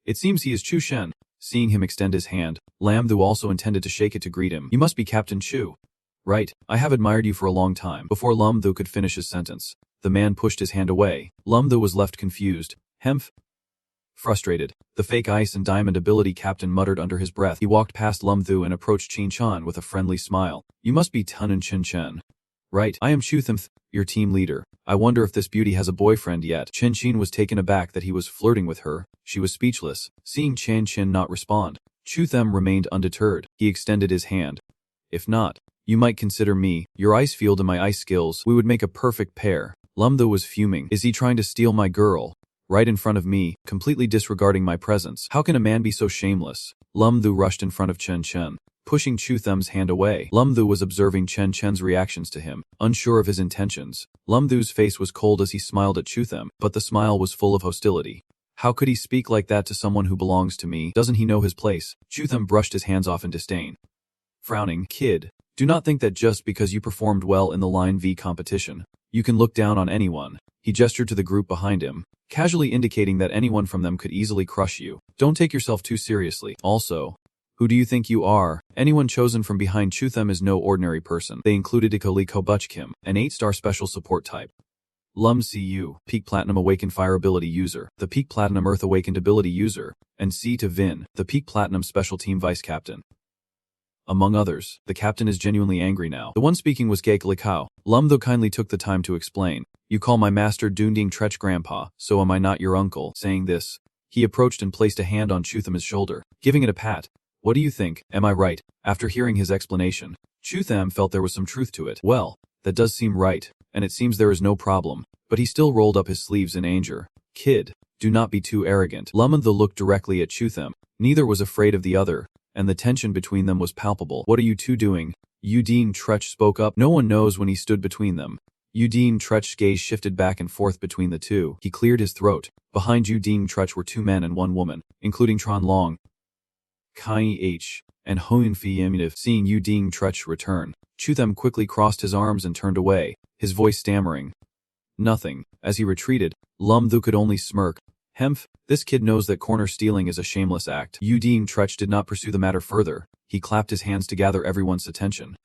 It seems he is Chu Shen. Seeing him extend his hand, Lam Thu also intended to shake it to greet him. You must be Captain Chu. Right, I have admired you for a long time. Before Lam Thu could finish his sentence, the man pushed his hand away. Lam Thu was left confused. Hemph. Frustrated, the fake ice and diamond ability captain muttered under his breath. He walked past Lam Thu and approached Qin Chan with a friendly smile. You must be Tun and Qin Chen. Right, I am Chu Thimth, your team leader. I wonder if this beauty has a boyfriend yet. Chen Qin was taken aback that he was flirting with her. She was speechless, seeing Chen Qin not respond. Chu Them remained undeterred. He extended his hand. If not, you might consider me, your ice field and my ice skills. We would make a perfect pair. Lam Thu was fuming. Is he trying to steal my girl? Right in front of me, completely disregarding my presence. How can a man be so shameless? Lam Thu rushed in front of Chen Chen, pushing Chu Them's hand away. Lam Thu was observing Chen Chen's reactions to him, unsure of his intentions. Lam Thu's face was cold as he smiled at Chu Them, but the smile was full of hostility. How could he speak like that to someone who belongs to me? Doesn't he know his place? Chu Them brushed his hands off in disdain. Frowning, kid, do not think that just because you performed well in the Line V competition, you can look down on anyone. He gestured to the group behind him, casually indicating that anyone from them could easily crush you. Don't take yourself too seriously. Also, who do you think you are? Anyone chosen from behind Chu Them is no ordinary person. They included Ikoli Kobuch Kim, an 8-star special support type. Lum Cu, Peak Platinum Awakened Fire Ability User, the Peak Platinum Earth Awakened Ability User, and C to Vin, the Peak Platinum Special Team Vice Captain. Among others, the captain is genuinely angry now. The one speaking was Gaek Likao. Lum Thu kindly took the time to explain. You call my master Dunding Trech Grandpa, so am I not your uncle? Saying this, he approached and placed a hand on Chu Them's shoulder, giving it a pat. What do you think? Am I right? After hearing his explanation, Chu Them felt there was some truth to it. Well, that does seem right, and it seems there is no problem, but he still rolled up his sleeves in anger. Kid, do not be too arrogant. Lum Thu looked directly at Chu Them. Neither was afraid of the other, and the tension between them was palpable. What are you two doing? Udine Trech spoke up. No one knows when he stood between them. Udine Trech's gaze shifted back and forth between the two. He cleared his throat. Behind Udine Trech were 2 men and 1 woman, including Tron Long, Kai H, and Hoon Phi Immuniv. Seeing Udine Trech return, Chu Them quickly crossed his arms and turned away, his voice stammering. Nothing. As he retreated, Lum Thu could only smirk. Hemph, this kid knows that corner stealing is a shameless act. Udine Trech did not pursue the matter further. He clapped his hands to gather everyone's attention.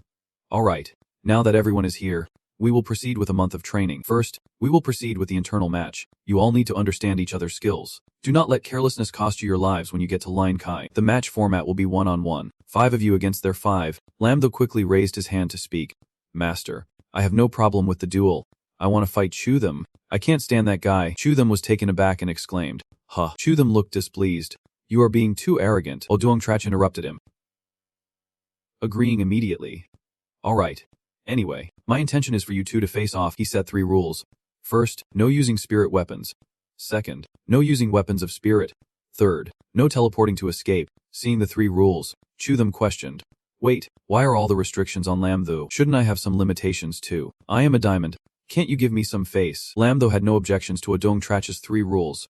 All right, now that everyone is here, we will proceed with a month of training. First, we will proceed with the internal match. You all need to understand each other's skills. Do not let carelessness cost you your lives when you get to Line Kai. The match format will be 1-on-1. 5 of you against their 5. Lam Thu quickly raised his hand to speak. Master, I have no problem with the duel. I want to fight Chu Them. I can't stand that guy. Chu Them was taken aback and exclaimed. Huh. Chudam looked displeased. You are being too arrogant. Odongtrach interrupted him, agreeing immediately. Alright. Anyway, my intention is for you two to face off. He set 3 rules. First, no using spirit weapons. Second, no using weapons of spirit. Third, no teleporting to escape. Seeing the 3 rules, Chudam questioned. Wait, why are all the restrictions on Lamtho? Shouldn't I have some limitations too? I am a diamond. Can't you give me some face? Lamtho had no objections to Odongtrach's 3 rules.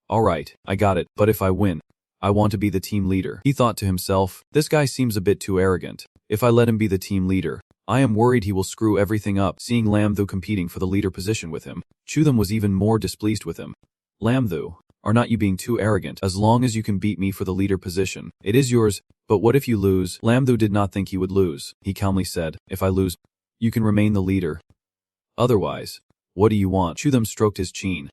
Alright, I got it, but if I win, I want to be the team leader. He thought to himself, this guy seems a bit too arrogant. If I let him be the team leader, I am worried he will screw everything up. Seeing Lamtho competing for the leader position with him, Chudam was even more displeased with him. Lamtho, are not you being too arrogant? As long as you can beat me for the leader position, it is yours, but what if you lose? Lamtho did not think he would lose. He calmly said, if I lose, you can remain the leader. Otherwise, what do you want? Chudam stroked his chin,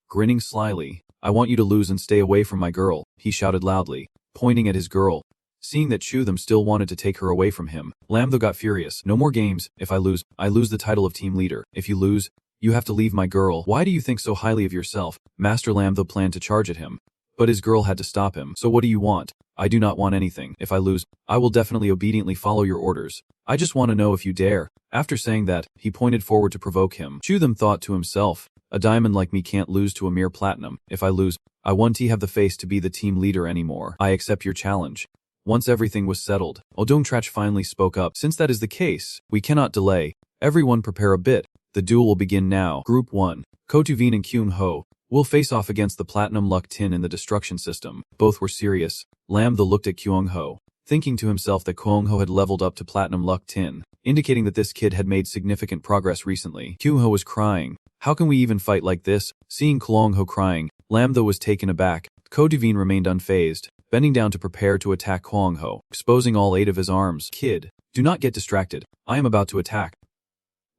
grinning slyly. I want you to lose and stay away from my girl, he shouted loudly, pointing at his girl. Seeing that Chudam still wanted to take her away from him, Lamtho got furious. No more games. If I lose the title of team leader. If you lose, you have to leave my girl. Why do you think so highly of yourself? Master Lamtho planned to charge at him, but his girl had to stop him. So what do you want? I do not want anything. If I lose, I will definitely obediently follow your orders. I just want to know if you dare. After saying that, he pointed forward to provoke him. Chudam thought to himself, a diamond like me can't lose to a mere platinum. If I lose, I won't have the face to be the team leader anymore. I accept your challenge. Once everything was settled, Odongtrach finally spoke up. Since that is the case, we cannot delay. Everyone prepare a bit. The duel will begin now. Group 1. Kotuvin and Kyung Ho will face off against the Platinum Luck Tin in the destruction system. Both were serious. Lamtho looked at Kyung Ho, thinking to himself that Kyung Ho had leveled up to Platinum Luck Tin, indicating that this kid had made significant progress recently. Kyung Ho was crying. How can we even fight like this? Seeing Kyung Ho crying, Lamtho was taken aback. Kotuvin remained unfazed, bending down to prepare to attack Kyung Ho, exposing all 8 of his arms. Kid, do not get distracted. I am about to attack.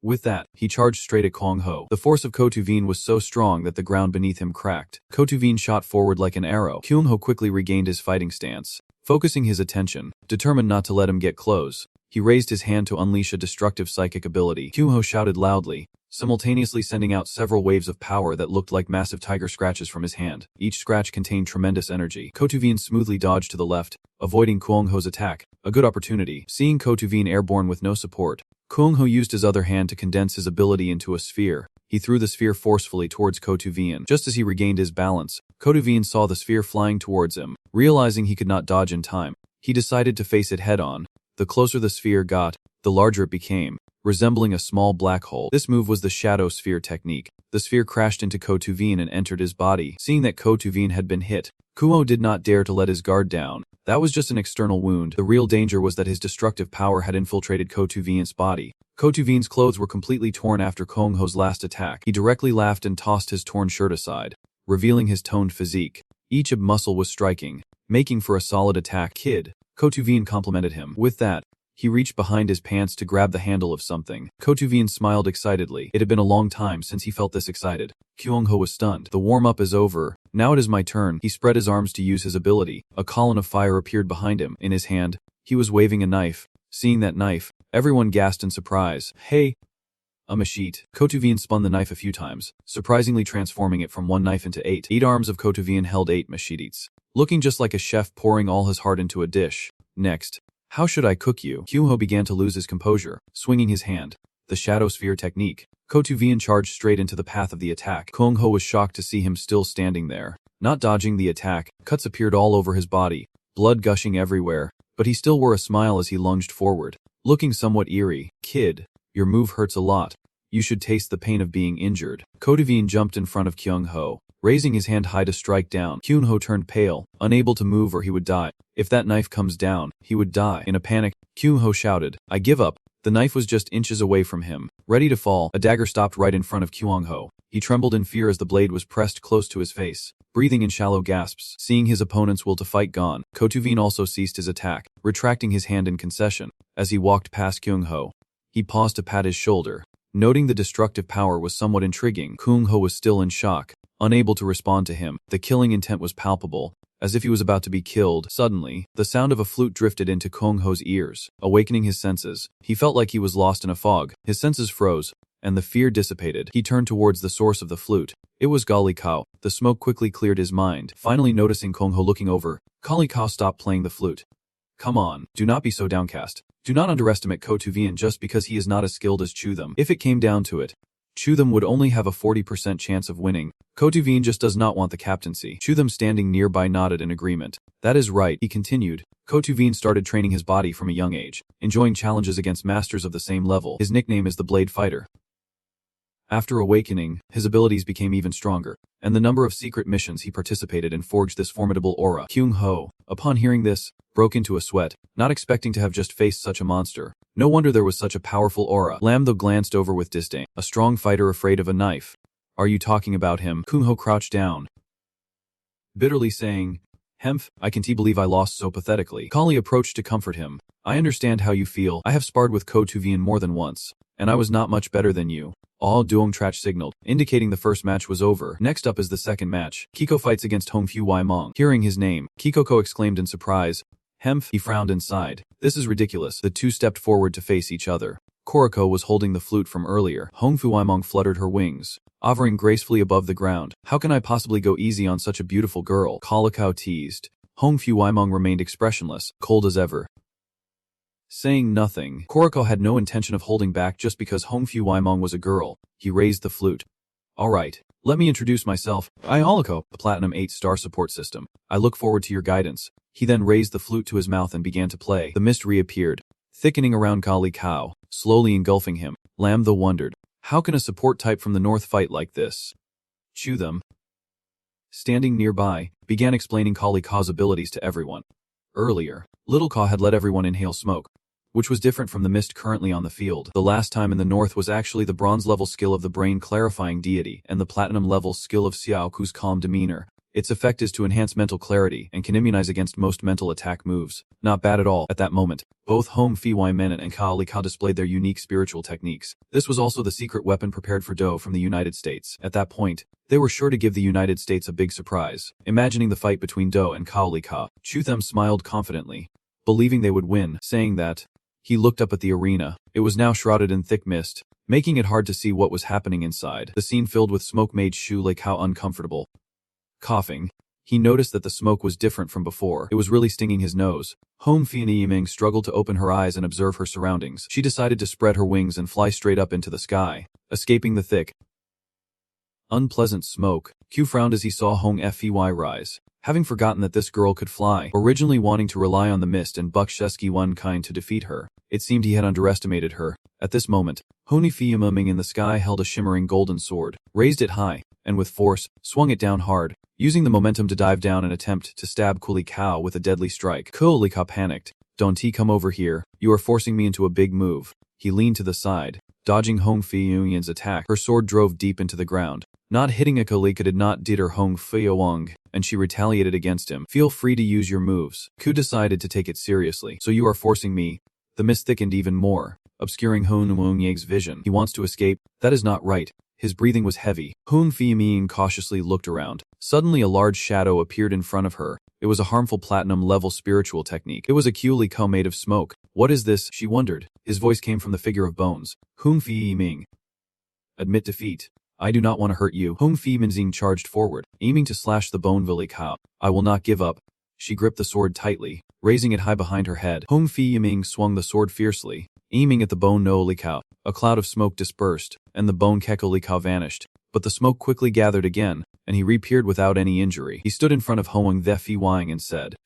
With that, he charged straight at Kyung Ho. The force of Kotuvin was so strong that the ground beneath him cracked. Kotuvin shot forward like an arrow. Kyung Ho quickly regained his fighting stance, focusing his attention, determined not to let him get close. He raised his hand to unleash a destructive psychic ability. Kyung Ho shouted loudly, simultaneously sending out several waves of power that looked like massive tiger scratches from his hand. Each scratch contained tremendous energy. Kotuvin smoothly dodged to the left, avoiding Kyung Ho's attack. A good opportunity. Seeing Kotuvin airborne with no support, Kyung Ho used his other hand to condense his ability into a sphere. He threw the sphere forcefully towards Kotuvin. Just as he regained his balance, Kotuvin saw the sphere flying towards him. Realizing he could not dodge in time, he decided to face it head-on. The closer the sphere got, the larger it became, resembling a small black hole. This move was the shadow sphere technique. The sphere crashed into Kotuvin and entered his body. Seeing that Kotuvin had been hit, Kyung Ho did not dare to let his guard down. That was just an external wound. The real danger was that his destructive power had infiltrated Kotuvin's body. Kotuvin's clothes were completely torn after Kyung Ho's last attack. He directly laughed and tossed his torn shirt aside, revealing his toned physique. Each muscle was striking, making for a solid attack. Kid, Kotuvin complimented him. With that, he reached behind his pants to grab the handle of something. Kotuvin smiled excitedly. It had been a long time since he felt this excited. Kyung Ho was stunned. The warm-up is over. Now it is my turn. He spread his arms to use his ability. A column of fire appeared behind him. In his hand, he was waving a knife. Seeing that knife, everyone gasped in surprise. Hey! A machete. Kotuvin spun the knife a few times, surprisingly transforming it from 1 knife into 8. 8 arms of Kotuvin held 8 machetes, looking just like a chef pouring all his heart into a dish. Next, how should I cook you? Kyung Ho began to lose his composure, swinging his hand. The shadow sphere technique. Kotuvin charged straight into the path of the attack. Kyung Ho was shocked to see him still standing there, not dodging the attack. Cuts appeared all over his body, blood gushing everywhere, but he still wore a smile as he lunged forward, looking somewhat eerie. Kid, your move hurts a lot. You should taste the pain of being injured. Kotuvin jumped in front of Kyung Ho, raising his hand high to strike down. Kyung Ho turned pale, unable to move or he would die. If that knife comes down, he would die. In a panic, Kyung Ho shouted, I give up. The knife was just inches away from him, ready to fall. A dagger stopped right in front of Kyung Ho. He trembled in fear as the blade was pressed close to his face, breathing in shallow gasps. Seeing his opponent's will to fight gone, Kotuvin also ceased his attack, retracting his hand in concession. As he walked past Kyung Ho, he paused to pat his shoulder. Noting the destructive power was somewhat intriguing, Kyung Ho was still in shock, unable to respond to him. The killing intent was palpable, as if he was about to be killed. Suddenly, the sound of a flute drifted into Kyung Ho's ears, awakening his senses. He felt like he was lost in a fog. His senses froze, and the fear dissipated. He turned towards the source of the flute. It was Gali Kao. The smoke quickly cleared his mind. Finally noticing Kong Ho looking over, Gali Kao stopped playing the flute. Come on, do not be so downcast. Do not underestimate Ko Tuvian just because he is not as skilled as Chutham. If it came down to it, Chutham would only have a 40% chance of winning. Ko Tuvian just does not want the captaincy. Chutham standing nearby nodded in agreement. That is right, he continued. Ko Tuvian started training his body from a young age, enjoying challenges against masters of the same level. His nickname is the Blade Fighter. After awakening, his abilities became even stronger, and the number of secret missions he participated in forged this formidable aura. Kyung Ho, upon hearing this, broke into a sweat, not expecting to have just faced such a monster. No wonder there was such a powerful aura. Lam Tho glanced over with disdain. A strong fighter afraid of a knife. Are you talking about him? Kyung Ho crouched down, bitterly saying, Hemph, I can't believe I lost so pathetically. Kali approached to comfort him. I understand how you feel. I have sparred with Ko Tuvian more than once, and I was not much better than you. All Duong Trach signaled, indicating the first match was over. Next up is the second match. Kiko fights against Hong Fu Wai Mong. Hearing his name, Kikoko exclaimed in surprise. Hemph, he frowned inside. This is ridiculous. The two stepped forward to face each other. Koriko was holding the flute from earlier. Hong Fu Wai Mong fluttered her wings, hovering gracefully above the ground. How can I possibly go easy on such a beautiful girl? Kalikao teased. Hong Fu Wai Mong remained expressionless, cold as ever. Saying nothing, Koriko had no intention of holding back just because Hong Fu Wai Mong was a girl. He raised the flute. Alright, let me introduce myself. I Aliko, the Platinum 8-star support system. I look forward to your guidance. He then raised the flute to his mouth and began to play. The mist reappeared, thickening around Kali Kao, slowly engulfing him. Lam Tho wondered, how can a support type from the north fight like this? Chutham, standing nearby, began explaining Kali Kao's abilities to everyone. Earlier, Little Ka had let everyone inhale smoke, which was different from the mist currently on the field. The last time in the north was actually the bronze-level skill of the brain-clarifying deity and the platinum-level skill of Xiao Ku's calm demeanor. Its effect is to enhance mental clarity and can immunize against most mental attack moves. Not bad at all. At that moment, both Home Fi Wai Menon and Ka Li Ka displayed their unique spiritual techniques. This was also the secret weapon prepared for Do from the United States. At that point, they were sure to give the United States a big surprise. Imagining the fight between Do and Ka Li Ka, Chutham smiled confidently, believing they would win. Saying that, he looked up at the arena. It was now shrouded in thick mist, making it hard to see what was happening inside. The scene filled with smoke made Shu Lei Kao uncomfortable. Coughing, he noticed that the smoke was different from before. It was really stinging his nose. Home Fian Yiming struggled to open her eyes and observe her surroundings. She decided to spread her wings and fly straight up into the sky, escaping the thick, unpleasant smoke. Q frowned as he saw Hong Fei rise, having forgotten that this girl could fly. Originally wanting to rely on the mist and Buk Sheski One kind to defeat her, it seemed he had underestimated her. At this moment, Honi Fei Yiming in the sky held a shimmering golden sword, raised it high, and with force, swung it down hard, using the momentum to dive down and attempt to stab Kuli Kao with a deadly strike. Kuli Kao panicked. Don't come over here, you are forcing me into a big move. He leaned to the side, dodging Hong Fei Yunyan's attack. Her sword drove deep into the ground. Not hitting a Kalika did not deter Hong Fei Wang, and she retaliated against him. Feel free to use your moves. Ku decided to take it seriously. So you are forcing me. The mist thickened even more, obscuring Hong Wang Ye's vision. He wants to escape. That is not right. His breathing was heavy. Hong Fei Ming cautiously looked around. Suddenly a large shadow appeared in front of her. It was a harmful platinum-level spiritual technique. It was a Kuli Ko made of smoke. What is this? She wondered. His voice came from the figure of bones. Hong Fei Ming. Admit defeat. I do not want to hurt you. Hong Fei Minxing charged forward, aiming to slash the bone Vili Kao. I will not give up. She gripped the sword tightly, raising it high behind her head. Hong Fei Ming swung the sword fiercely, aiming at the bone No Li Kao. A cloud of smoke dispersed, and the bone Keko Li Kao vanished. But the smoke quickly gathered again, and he reappeared without any injury. He stood in front of Hoang The Fi Wang and said,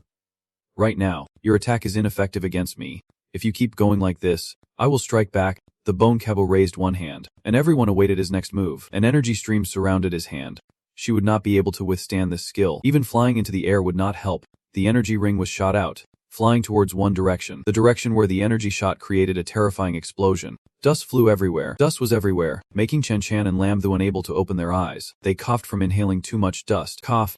Right now, your attack is ineffective against me. If you keep going like this, I will strike back. The bone Kebo raised one hand, and everyone awaited his next move. An energy stream surrounded his hand. She would not be able to withstand this skill. Even flying into the air would not help. The energy ring was shot out, flying towards one direction. The direction where the energy shot created a terrifying explosion. Dust flew everywhere. Dust was everywhere, making Chen Chan and Lam Thu unable to open their eyes. They coughed from inhaling too much dust. Cough.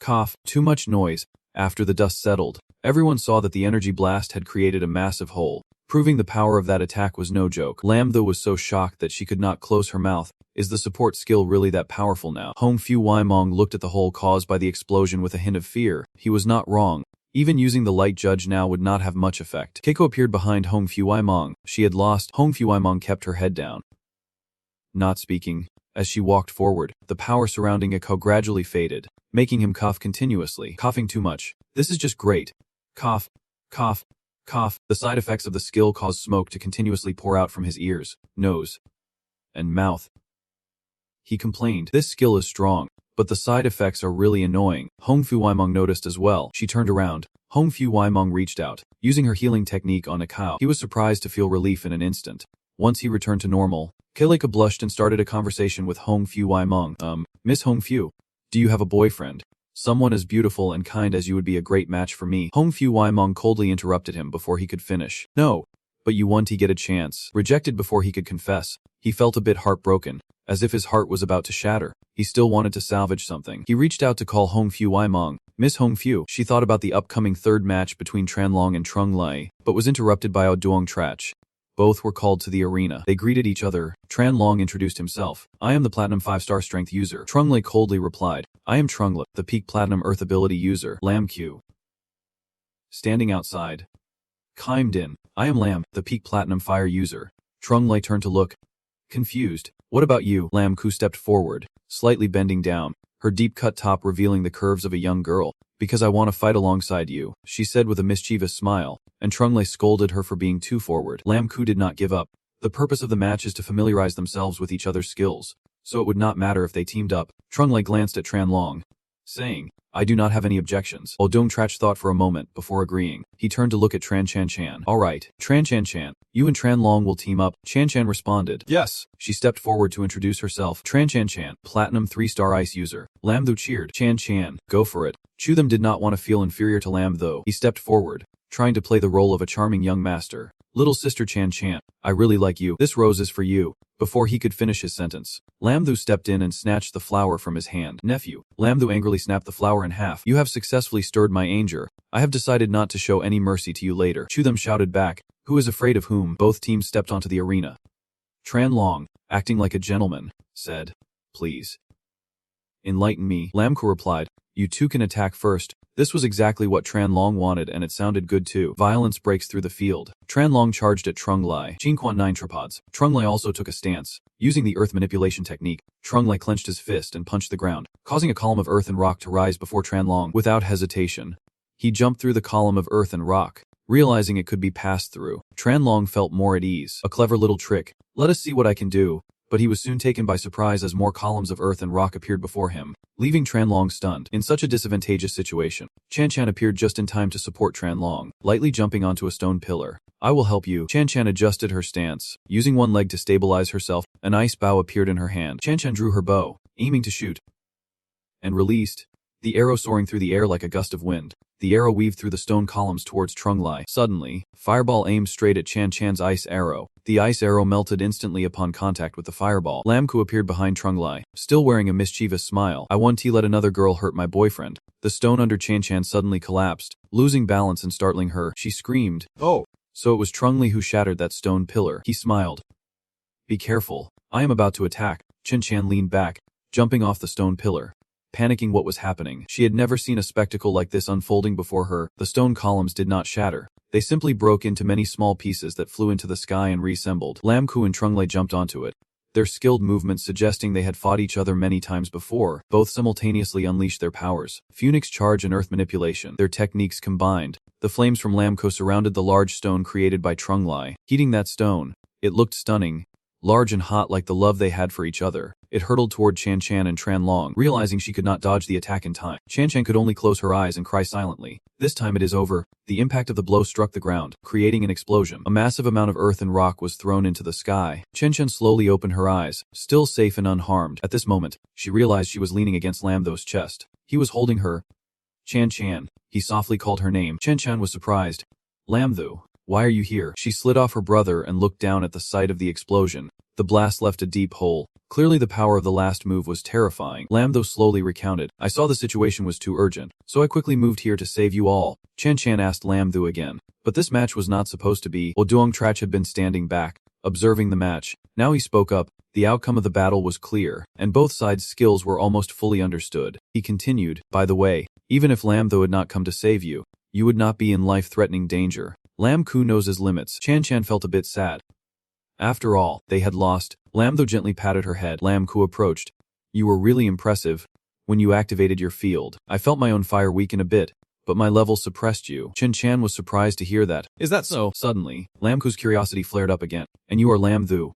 Cough. Too much noise. After the dust settled, everyone saw that the energy blast had created a massive hole, proving the power of that attack was no joke. Lam Thu was so shocked that she could not close her mouth. Is the support skill really that powerful now? Hong Fu Wai Mong looked at the hole caused by the explosion with a hint of fear. He was not wrong. Even using the light judge now would not have much effect. Keiko appeared behind Hong Fu Wai Mong. She had lost. Hong Fu Wai Mong kept her head down, not speaking. As she walked forward, the power surrounding Akko gradually faded, making him cough continuously. Coughing too much. This is just great. Cough, cough, cough. The side effects of the skill caused smoke to continuously pour out from his ears, nose, and mouth. He complained, this skill is strong, but the side effects are really annoying. Hongfu Waimong noticed as well. She turned around. Hongfu Waimong reached out, using her healing technique on Akko. He was surprised to feel relief in an instant. Once he returned to normal, Kilika blushed and started a conversation with Hongfu Waimong. Miss Hongfu, do you have a boyfriend? Someone as beautiful and kind as you would be a great match for me. Hongfu Waimong coldly interrupted him before he could finish. No, but you want to get a chance. Rejected before he could confess, he felt a bit heartbroken, as if his heart was about to shatter. He still wanted to salvage something. He reached out to call Hongfu Waimong. Miss Hongfu. She thought about the upcoming third match between Tranlong and Trunglai, but was interrupted by Oduong Trach. Both were called to the arena. They greeted each other. Tranlong introduced himself. I am the Platinum 5-star Strength user. Trunglai coldly replied. I am Trungla, the Peak Platinum Earth ability user. Lam Q. Standing outside. Chimed in. I am Lam, the Peak Platinum Fire user. Trunglai turned to look. Confused. What about you? Lam Ku stepped forward, slightly bending down, her deep-cut top revealing the curves of a young girl. Because I want to fight alongside you, she said with a mischievous smile, and Trunglai scolded her for being too forward. Lam Ku did not give up. The purpose of the match is to familiarize themselves with each other's skills, so it would not matter if they teamed up. Trunglai glanced at Tranlong, saying, I do not have any objections. Oduong Trach thought for a moment before agreeing. He turned to look at Tran Chan Chan. Alright, Tran Chan Chan, you and Tranlong will team up. Chan Chan responded. Yes. She stepped forward to introduce herself. Tran Chan Chan, Platinum 3-star Ice user. Lam Thu cheered. Chan Chan, go for it. Chu Them did not want to feel inferior to Lam though. He stepped forward, trying to play the role of a charming young master. Little sister Chan Chan, I really like you. This rose is for you. Before he could finish his sentence, Lam Thu stepped in and snatched the flower from his hand. Nephew. Lam Thu angrily snapped the flower in half. You have successfully stirred my anger. I have decided not to show any mercy to you later. Chu Them shouted back. Who is afraid of whom? Both teams stepped onto the arena. Tranlong, acting like a gentleman, said, Please enlighten me. Lam Ku replied, You two can attack first. This was exactly what Tranlong wanted and it sounded good too. Violence breaks through the field. Tranlong charged at Trunglai. Jinquan 9 tripods. Trunglai also took a stance. Using the earth manipulation technique, Trunglai clenched his fist and punched the ground, causing a column of earth and rock to rise before Tranlong. Without hesitation, he jumped through the column of earth and rock, realizing it could be passed through. Tranlong felt more at ease. A clever little trick. Let us see what I can do. But he was soon taken by surprise as more columns of earth and rock appeared before him, leaving Tranlong stunned. In such a disadvantageous situation, Chan Chan appeared just in time to support Tranlong, lightly jumping onto a stone pillar. I will help you. Chan Chan adjusted her stance, using one leg to stabilize herself. An ice bow appeared in her hand. Chan Chan drew her bow, aiming to shoot, and released. The arrow soaring through the air like a gust of wind. The arrow weaved through the stone columns towards Trunglai. Suddenly, Fireball aimed straight at Chan Chan's ice arrow. The ice arrow melted instantly upon contact with the fireball. Lam Ku appeared behind Trunglai, still wearing a mischievous smile. I won't let another girl hurt my boyfriend. The stone under Chan Chan suddenly collapsed, losing balance and startling her. She screamed. Oh! So it was Trunglai who shattered that stone pillar. He smiled. Be careful. I am about to attack. Chan Chan leaned back, jumping off the stone pillar, panicking what was happening. She had never seen a spectacle like this unfolding before her. The stone columns did not shatter. They simply broke into many small pieces that flew into the sky and reassembled. Lam Ku and Trunglai jumped onto it, their skilled movements suggesting they had fought each other many times before. Both simultaneously unleashed their powers. Phoenix charge and earth manipulation. Their techniques combined. The flames from Lam Ku surrounded the large stone created by Trunglai. Heating that stone, it looked stunning, large and hot like the love they had for each other. It hurtled toward Chan Chan and Tranlong, realizing she could not dodge the attack in time. Chan Chan could only close her eyes and cry silently. This time it is over. The impact of the blow struck the ground, creating an explosion. A massive amount of earth and rock was thrown into the sky. Chan Chan slowly opened her eyes, still safe and unharmed. At this moment, she realized she was leaning against Lam Thu's chest. He was holding her. Chan Chan. He softly called her name. Chan Chan was surprised. Lam Thu, why are you here? She slid off her brother and looked down at the site of the explosion. The blast left a deep hole. Clearly the power of the last move was terrifying. Lam Thu slowly recounted. I saw the situation was too urgent, so I quickly moved here to save you all. Chan Chan asked Lam Thu again. But this match was not supposed to be. Oduong Trach had been standing back, observing the match. Now he spoke up. The outcome of the battle was clear, and both sides' skills were almost fully understood. He continued, by the way, even if Lam Thu had not come to save you, you would not be in life-threatening danger. Lam Ku knows his limits. Chan Chan felt a bit sad. After all, they had lost. Lam Thu gently patted her head. Lam Ku approached. You were really impressive. When you activated your field, I felt my own fire weaken a bit, but my level suppressed you. Chen Chan was surprised to hear that. Is that so? Suddenly, Lam Ku's curiosity flared up again. And you are Lam Thu?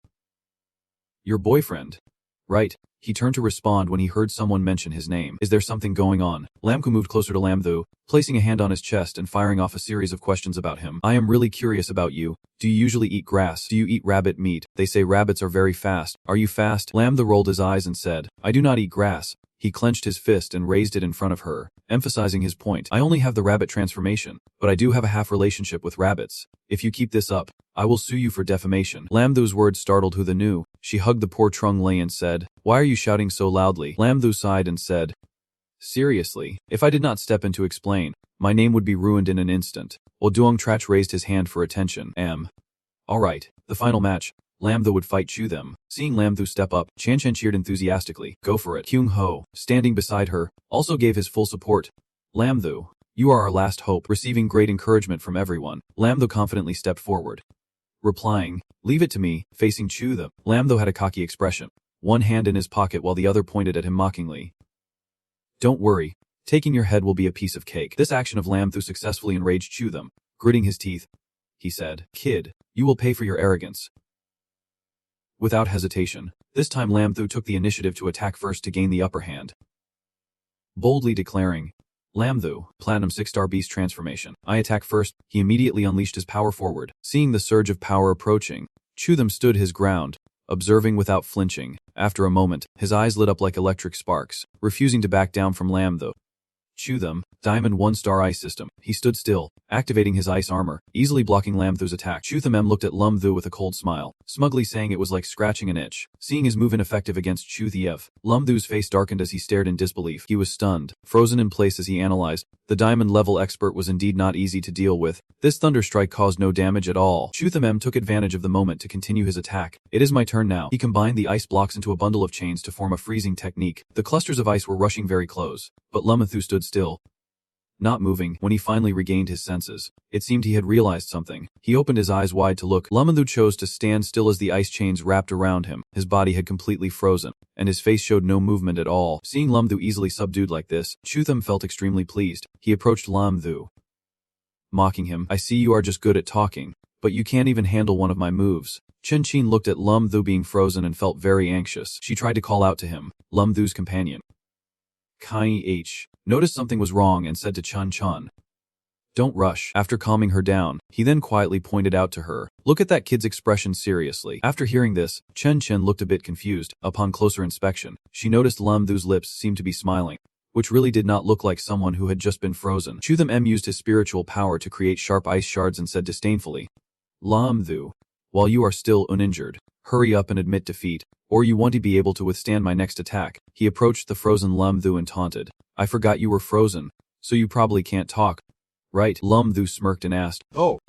Your boyfriend? Right. He turned to respond when he heard someone mention his name. Is there something going on? Lam Ku moved closer to Lam Thu, placing a hand on his chest and firing off a series of questions about him. I am really curious about you. Do you usually eat grass? Do you eat rabbit meat? They say rabbits are very fast. Are you fast? Lam Thu rolled his eyes and said, I do not eat grass. He clenched his fist and raised it in front of her, emphasizing his point. I only have the rabbit transformation, but I do have a half relationship with rabbits. If you keep this up, I will sue you for defamation. Lam Thu's words startled Hu the Nu. She hugged the poor Trung Lei and said, Why are you shouting so loudly? Lam Thu sighed and said, Seriously, if I did not step in to explain, my name would be ruined in an instant. Duong Trach raised his hand for attention. Alright, the final match. Lam Thu would fight Chu them. Seeing Lam Thu step up, Chan Chen cheered enthusiastically. Go for it. Kyung Ho, standing beside her, also gave his full support. Lam Thu, you are our last hope. Receiving great encouragement from everyone, Lam Thu confidently stepped forward. Replying, Leave it to me, facing Chu them. Lam Thu had a cocky expression, one hand in his pocket while the other pointed at him mockingly. Don't worry, taking your head will be a piece of cake. This action of Lam Thu successfully enraged Chu them. Gritting his teeth, he said, Kid, you will pay for your arrogance. Without hesitation, this time Lam Thu took the initiative to attack first to gain the upper hand. Boldly declaring, Lam Thu, Platinum 6-star Beast Transformation. I attack first. He immediately unleashed his power forward. Seeing the surge of power approaching, Chu them stood his ground, observing without flinching. After a moment, his eyes lit up like electric sparks, refusing to back down from Lam Thu. Chu them, Diamond 1-star Ice System. He stood still, activating his ice armor, easily blocking Lam Thu's attack. Chu them looked at Lam Thu with a cold smile, smugly saying it was like scratching an itch. Seeing his move ineffective against Chu Thief, Lam Thu's face darkened as he stared in disbelief. He was stunned, frozen in place as he analyzed. The diamond-level expert was indeed not easy to deal with. This thunder strike caused no damage at all. Chu them took advantage of the moment to continue his attack. It is my turn now. He combined the ice blocks into a bundle of chains to form a freezing technique. The clusters of ice were rushing very close, but Lam Thu stood still, not moving. When he finally regained his senses, it seemed he had realized something. He opened his eyes wide to look. Lam Thu chose to stand still as the ice chains wrapped around him. His body had completely frozen, and his face showed no movement at all. Seeing Lam Thu easily subdued like this, Chu them felt extremely pleased. He approached Lam Thu, mocking him. I see you are just good at talking, but you can't even handle one of my moves. Chen Qin looked at Lam Thu being frozen and felt very anxious. She tried to call out to him, Lam Thu's companion. Kai H. noticed something was wrong and said to Chun Chun, Don't rush. After calming her down, he then quietly pointed out to her, Look at that kid's expression seriously. After hearing this, Chen Chen looked a bit confused. Upon closer inspection, she noticed Lam Thu's lips seemed to be smiling, which really did not look like someone who had just been frozen. Chu them used his spiritual power to create sharp ice shards and said disdainfully, Lam Thu, while you are still uninjured, hurry up and admit defeat, or you won't be able to withstand my next attack. He approached the frozen Lam Thu and taunted, I forgot you were frozen, so you probably can't talk, right? Lam Thu smirked and asked, Oh,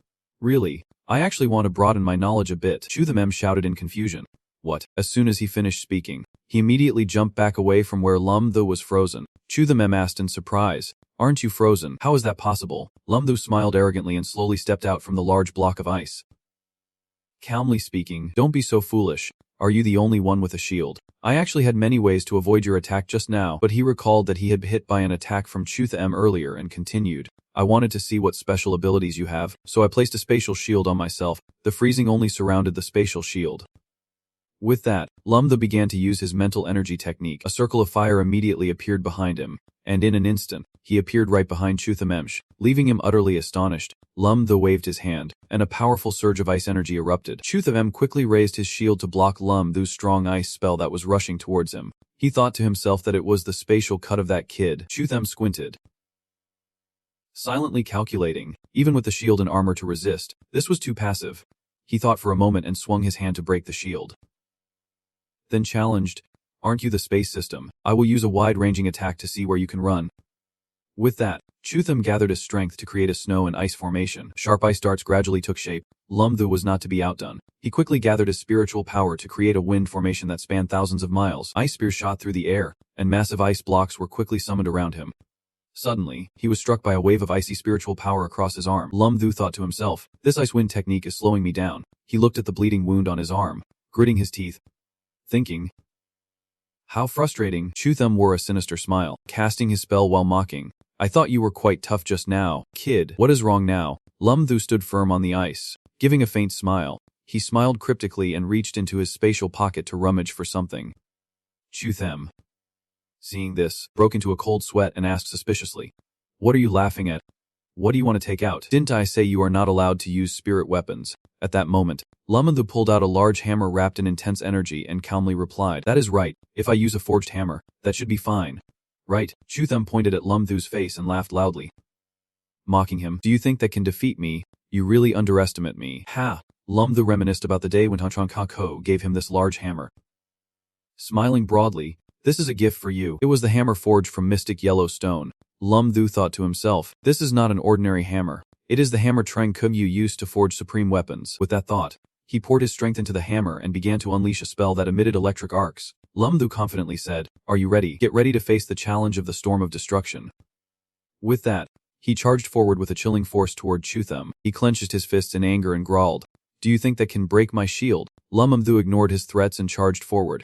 really? I actually want to broaden my knowledge a bit. Chu them shouted in confusion. What? As soon as he finished speaking, he immediately jumped back away from where Lam Thu was frozen. Chu them asked in surprise, Aren't you frozen? How is that possible? Lam Thu smiled arrogantly and slowly stepped out from the large block of ice. Calmly speaking, Don't be so foolish. Are you the only one with a shield? I actually had many ways to avoid your attack just now, but he recalled that he had been hit by an attack from Chu them earlier and continued. I wanted to see what special abilities you have, so I placed a spatial shield on myself. The freezing only surrounded the spatial shield. With that, Lam Thu began to use his mental energy technique. A circle of fire immediately appeared behind him, and in an instant, he appeared right behind Chu them, leaving him utterly astonished. Lam Thu waved his hand, and a powerful surge of ice energy erupted. Chu them quickly raised his shield to block Lam Thu's strong ice spell that was rushing towards him. He thought to himself that it was the spatial cut of that kid. Chu them squinted, silently calculating, even with the shield and armor to resist, this was too passive. He thought for a moment and swung his hand to break the shield. Then challenged, Aren't you the space system? I will use a wide-ranging attack to see where you can run. With that, Chu them gathered his strength to create a snow and ice formation. Sharp ice darts gradually took shape. Lam Thu was not to be outdone. He quickly gathered his spiritual power to create a wind formation that spanned thousands of miles. Ice spears shot through the air, and massive ice blocks were quickly summoned around him. Suddenly, he was struck by a wave of icy spiritual power across his arm. Lam-Thu thought to himself, this ice wind technique is slowing me down. He looked at the bleeding wound on his arm, gritting his teeth, thinking, how frustrating. Chutham wore a sinister smile, casting his spell while mocking. I thought you were quite tough just now, kid. What is wrong now? Lam-Thu stood firm on the ice, giving a faint smile. He smiled cryptically and reached into his spatial pocket to rummage for something. Chutham, seeing this, broke into a cold sweat and asked suspiciously, what are you laughing at? What do you want to take out? Didn't I say you are not allowed to use spirit weapons? At that moment, Lam-Thu pulled out a large hammer wrapped in intense energy and calmly replied, that is right, if I use a forged hammer, that should be fine. Right? Chutham pointed at Lam-Thu's face and laughed loudly, mocking him. Do you think that can defeat me? You really underestimate me. Ha! Lam-Thu reminisced about the day when Tantran Kako gave him this large hammer. Smiling broadly, this is a gift for you. It was the hammer forged from mystic yellow stone. Lam-Thu thought to himself, this is not an ordinary hammer. It is the hammer Trang Kugyu used to forge supreme weapons. With that thought, he poured his strength into the hammer and began to unleash a spell that emitted electric arcs. Lam-Thu confidently said, are you ready? Get ready to face the challenge of the storm of destruction. With that, he charged forward with a chilling force toward Chutham. He clenched his fists in anger and growled, do you think that can break my shield? Lam-Thu ignored his threats and charged forward,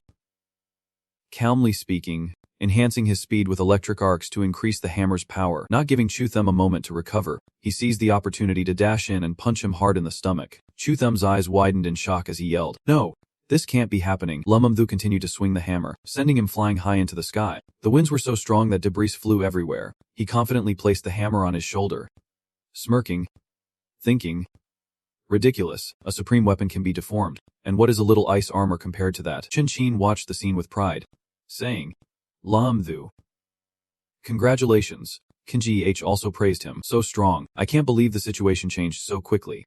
calmly speaking, enhancing his speed with electric arcs to increase the hammer's power. Not giving Chutham a moment to recover, he seized the opportunity to dash in and punch him hard in the stomach. Chutham's eyes widened in shock as he yelled, no! This can't be happening. Lam-Thu continued to swing the hammer, sending him flying high into the sky. The winds were so strong that debris flew everywhere. He confidently placed the hammer on his shoulder, smirking, thinking, ridiculous, a supreme weapon can be deformed, and what is a little ice armor compared to that? Chin-Chin watched the scene with pride, saying, Lam-Thu, congratulations. Kinji-H also praised him. So strong. I can't believe the situation changed so quickly.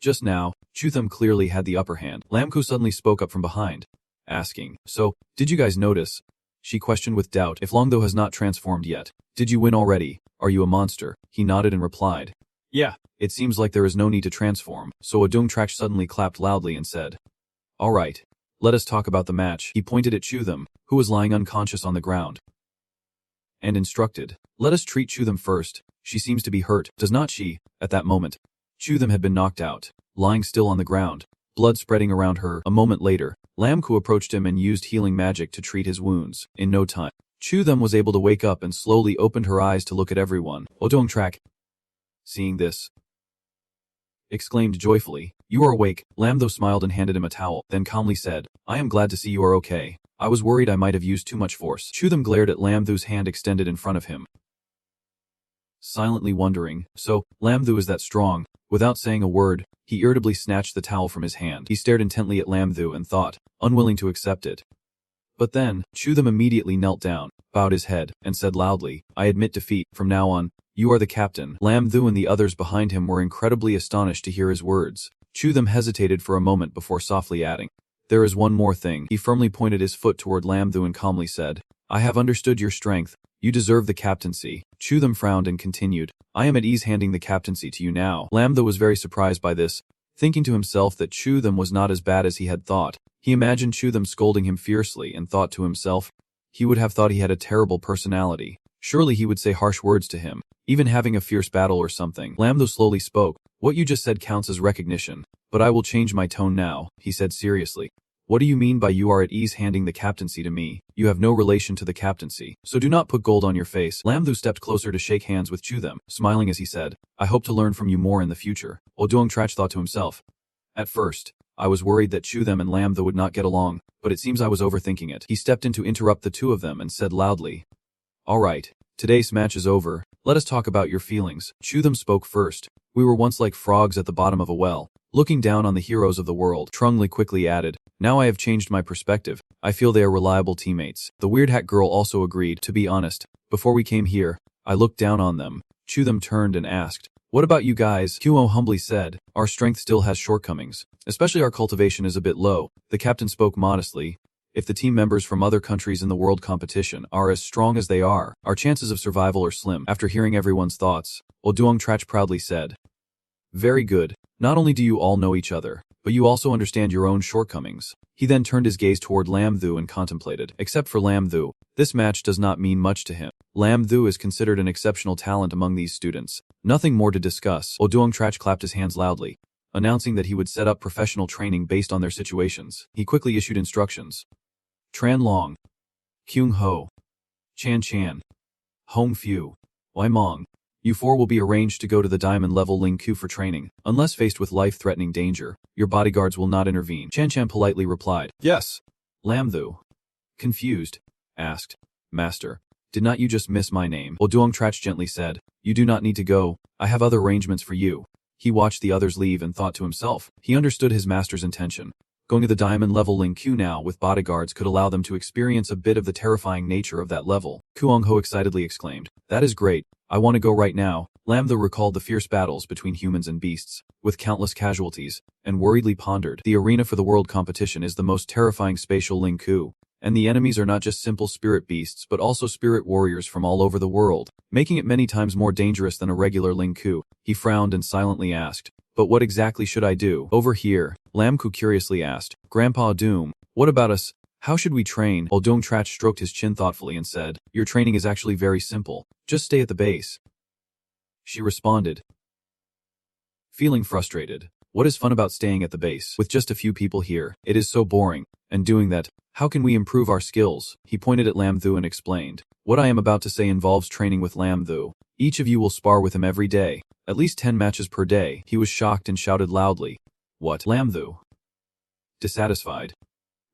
Just now, Chutham clearly had the upper hand. Lam-Ku suddenly spoke up from behind, asking, so, did you guys notice? She questioned with doubt. If Longdo has not transformed yet. Did you win already? Are you a monster? He nodded and replied, yeah. It seems like there is no need to transform. So Adung Trak suddenly clapped loudly and said, alright. Let us talk about the match. He pointed at Chutham, who was lying unconscious on the ground, and instructed, let us treat Chutham first. She seems to be hurt, does not she? At that moment, Chutham had been knocked out, lying still on the ground, blood spreading around her. A moment later, Lamku approached him and used healing magic to treat his wounds. In no time, Chutham was able to wake up and slowly opened her eyes to look at everyone. Odong Trak, seeing this, exclaimed joyfully, you are awake. Lamtho smiled and handed him a towel, then calmly said, I am glad to see you are okay. I was worried I might have used too much force. Chutham glared at Lamthu's hand extended in front of him, silently wondering, so, Lamthu is that strong? Without saying a word, he irritably snatched the towel from his hand. He stared intently at Lamthu and thought, unwilling to accept it. But then, Chutham immediately knelt down, bowed his head, and said loudly, I admit defeat. From now on, you are the captain. Lamthu and the others behind him were incredibly astonished to hear his words. Chutham hesitated for a moment before softly adding, there is one more thing. He firmly pointed his foot toward Lamthu and calmly said, I have understood your strength. You deserve the captaincy. Chutham frowned and continued, I am at ease handing the captaincy to you now. Lamthu was very surprised by this, thinking to himself that Chutham was not as bad as he had thought. He imagined Chutham scolding him fiercely and thought to himself, he would have thought he had a terrible personality. Surely he would say harsh words to him, even having a fierce battle or something. Lamthu slowly spoke, what you just said counts as recognition, but I will change my tone now, he said seriously. What do you mean by you are at ease handing the captaincy to me? You have no relation to the captaincy, so do not put gold on your face. Lamthu stepped closer to shake hands with Chutham, smiling as he said, I hope to learn from you more in the future. Odoong Trach thought to himself, at first, I was worried that Chutham and Lamthu would not get along, but it seems I was overthinking it. He stepped in to interrupt the two of them and said loudly, alright, today's match is over, let us talk about your feelings. Chutham spoke first. We were once like frogs at the bottom of a well, looking down on the heroes of the world. Trungli quickly added, now I have changed my perspective. I feel they are reliable teammates. The Weird Hat girl also agreed. To be honest, before we came here, I looked down on them. Chutham turned and asked, what about you guys? Kuo humbly said, our strength still has shortcomings. Especially our cultivation is a bit low. The captain spoke modestly. If the team members from other countries in the world competition are as strong as they are, our chances of survival are slim. After hearing everyone's thoughts, Oduong Trach proudly said, very good. Not only do you all know each other, but you also understand your own shortcomings. He then turned his gaze toward Lam Thu and contemplated. Except for Lam Thu, this match does not mean much to him. Lam Thu is considered an exceptional talent among these students. Nothing more to discuss. Oduang Trach clapped his hands loudly, announcing that he would set up professional training based on their situations. He quickly issued instructions. Tran Long, Kyung Ho, Chan Chan, Hong Fu, Wai Mong. You four will be arranged to go to the diamond level Ling Ku for training. Unless faced with life-threatening danger, your bodyguards will not intervene. Chan Chan politely replied. Yes. Lam Thu, confused, asked, Master, did not you just miss my name? Oduang Trach gently said, You do not need to go. I have other arrangements for you. He watched the others leave and thought to himself. He understood his master's intention. Going to the diamond level Ling Ku now with bodyguards could allow them to experience a bit of the terrifying nature of that level. Kuang Ho excitedly exclaimed, That is great. I want to go right now. Lam Thu recalled the fierce battles between humans and beasts, with countless casualties, and worriedly pondered. The arena for the world competition is the most terrifying spatial Ling Ku, and the enemies are not just simple spirit beasts but also spirit warriors from all over the world, making it many times more dangerous than a regular Ling Ku. He frowned and silently asked, But what exactly should I do? Over here, Lam Ku curiously asked, Grandpa Doom, what about us? How should we train? Oduang Trach stroked his chin thoughtfully and said, Your training is actually very simple. Just stay at the base. She responded, feeling frustrated. What is fun about staying at the base? With just a few people here, it is so boring. And doing that, how can we improve our skills? He pointed at Lam Thu and explained, What I am about to say involves training with Lam Thu. Each of you will spar with him every day. At least 10 matches per day. He was shocked and shouted loudly. What? Lam Thu, dissatisfied,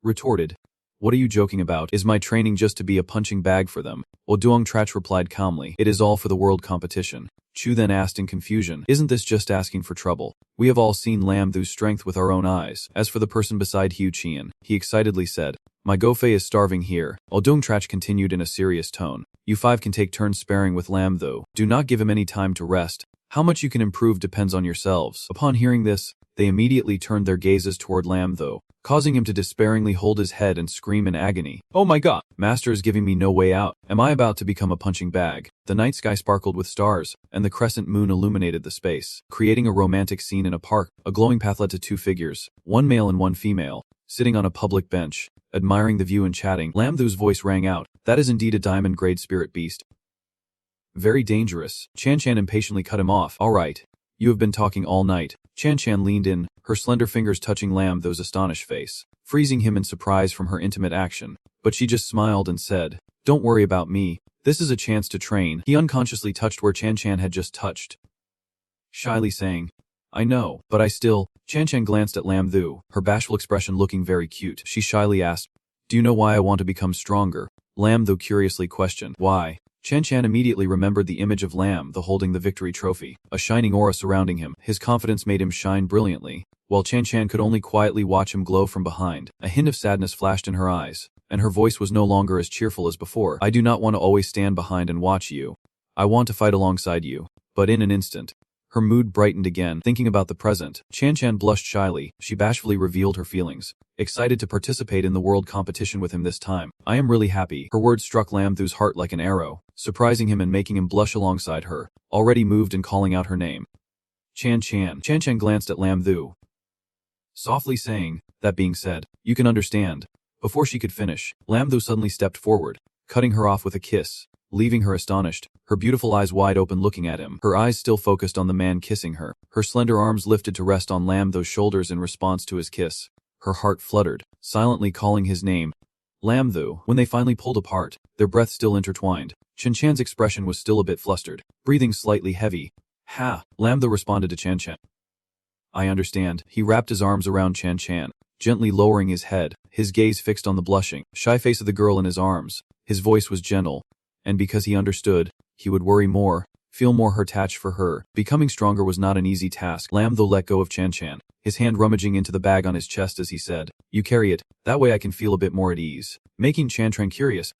retorted, What are you joking about? Is my training just to be a punching bag for them? Oduang Trach replied calmly, It is all for the world competition. Chu then asked in confusion, Isn't this just asking for trouble? We have all seen Lam Thu's strength with our own eyes. As for the person beside Hu Qian, he excitedly said, My Gofei is starving here. Oduang Trach continued in a serious tone, You 5 can take turns sparring with Lam Thu. Do not give him any time to rest. How much you can improve depends on yourselves. Upon hearing this, they immediately turned their gazes toward Lam Thu, causing him to despairingly hold his head and scream in agony. Oh my god! Master is giving me no way out. Am I about to become a punching bag? The night sky sparkled with stars, and the crescent moon illuminated the space, creating a romantic scene in a park. A glowing path led to 2 figures, one male and one female, sitting on a public bench, admiring the view and chatting. Lam Thu's voice rang out, That is indeed a diamond-grade spirit beast. Very dangerous. Chan Chan impatiently cut him off. All right. You have been talking all night. Chan Chan leaned in, her slender fingers touching Lam Thu's astonished face, freezing him in surprise from her intimate action. But she just smiled and said, Don't worry about me. This is a chance to train. He unconsciously touched where Chan Chan had just touched, shyly saying, I know, but I still. Chan Chan glanced at Lam Thu, her bashful expression looking very cute. She shyly asked, Do you know why I want to become stronger? Lam Thu curiously questioned, Why? Chan Chan immediately remembered the image of Lam Thu holding the victory trophy, a shining aura surrounding him. His confidence made him shine brilliantly, while Chan Chan could only quietly watch him glow from behind. A hint of sadness flashed in her eyes, and her voice was no longer as cheerful as before. I do not want to always stand behind and watch you. I want to fight alongside you. But in an instant, her mood brightened again. Thinking about the present, Chan Chan blushed shyly. She bashfully revealed her feelings, excited to participate in the world competition with him this time. I am really happy. Her words struck Lam Thu's heart like an arrow, surprising him and making him blush alongside her, already moved and calling out her name. Chan Chan. Chan Chan glanced at Lam Thu, softly saying, That being said, you can understand. Before she could finish, Lam Thu suddenly stepped forward, cutting her off with a kiss, leaving her astonished, her beautiful eyes wide open looking at him, her eyes still focused on the man kissing her. Her slender arms lifted to rest on Lam Thu's shoulders in response to his kiss. Her heart fluttered, silently calling his name. Lam Thu. When they finally pulled apart, their breaths still intertwined, Chan Chan's expression was still a bit flustered, breathing slightly heavy. Ha! Lam Thu responded to Chan Chan. I understand. He wrapped his arms around Chan Chan, gently lowering his head, his gaze fixed on the blushing, shy face of the girl in his arms. His voice was gentle, and because he understood, he would worry more, feel more attached for her. Becoming stronger was not an easy task. Lam Thu let go of Chan Chan, his hand rummaging into the bag on his chest as he said, You carry it, that way I can feel a bit more at ease. Making Chan Chan curious.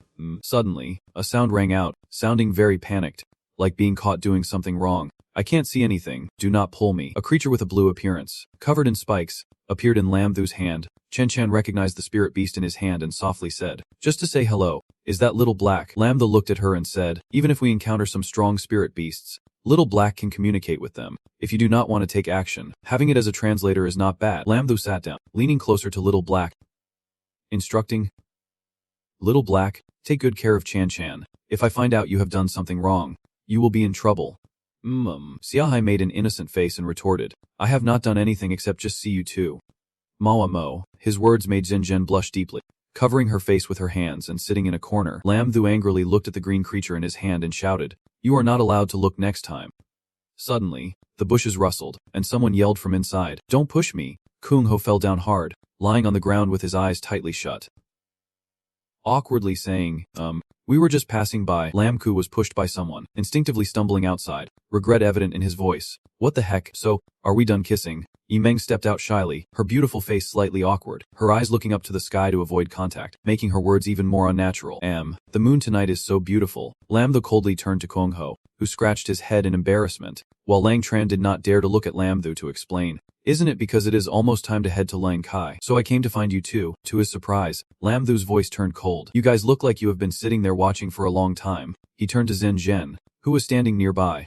Suddenly, a sound rang out, sounding very panicked, like being caught doing something wrong. I can't see anything, do not pull me. A creature with a blue appearance, covered in spikes, appeared in Lam Thu's hand. Chan Chan recognized the spirit beast in his hand and softly said, Just to say hello, is that Little Black? Lam Thu looked at her and said, Even if we encounter some strong spirit beasts, Little Black can communicate with them. If you do not want to take action, having it as a translator is not bad. Lam Thu sat down, leaning closer to Little Black. Instructing, Little Black, take good care of Chan Chan. If I find out you have done something wrong, you will be in trouble. Xiahai made an innocent face and retorted, I have not done anything except just see you two. Mawa Mo. His words made Zhen blush deeply. Covering her face with her hands and sitting in a corner, Lam Thu angrily looked at the green creature in his hand and shouted, You are not allowed to look next time. Suddenly, the bushes rustled, and someone yelled from inside, Don't push me. Kung Ho fell down hard, lying on the ground with his eyes tightly shut. Awkwardly saying, we were just passing by. Lam Ku was pushed by someone, instinctively stumbling outside, regret evident in his voice. What the heck? So, are we done kissing? Yimeng stepped out shyly, her beautiful face slightly awkward, her eyes looking up to the sky to avoid contact, making her words even more unnatural. The moon tonight is so beautiful. Lam Thu coldly turned to Kung Ho, who scratched his head in embarrassment, while Lang Tran did not dare to look at Lam Thu to explain. Isn't it because it is almost time to head to Lang Kai? So I came to find you too. To his surprise, Lam Thu's voice turned cold. You guys look like you have been sitting there watching for a long time. He turned to Zhen Zhen, who was standing nearby.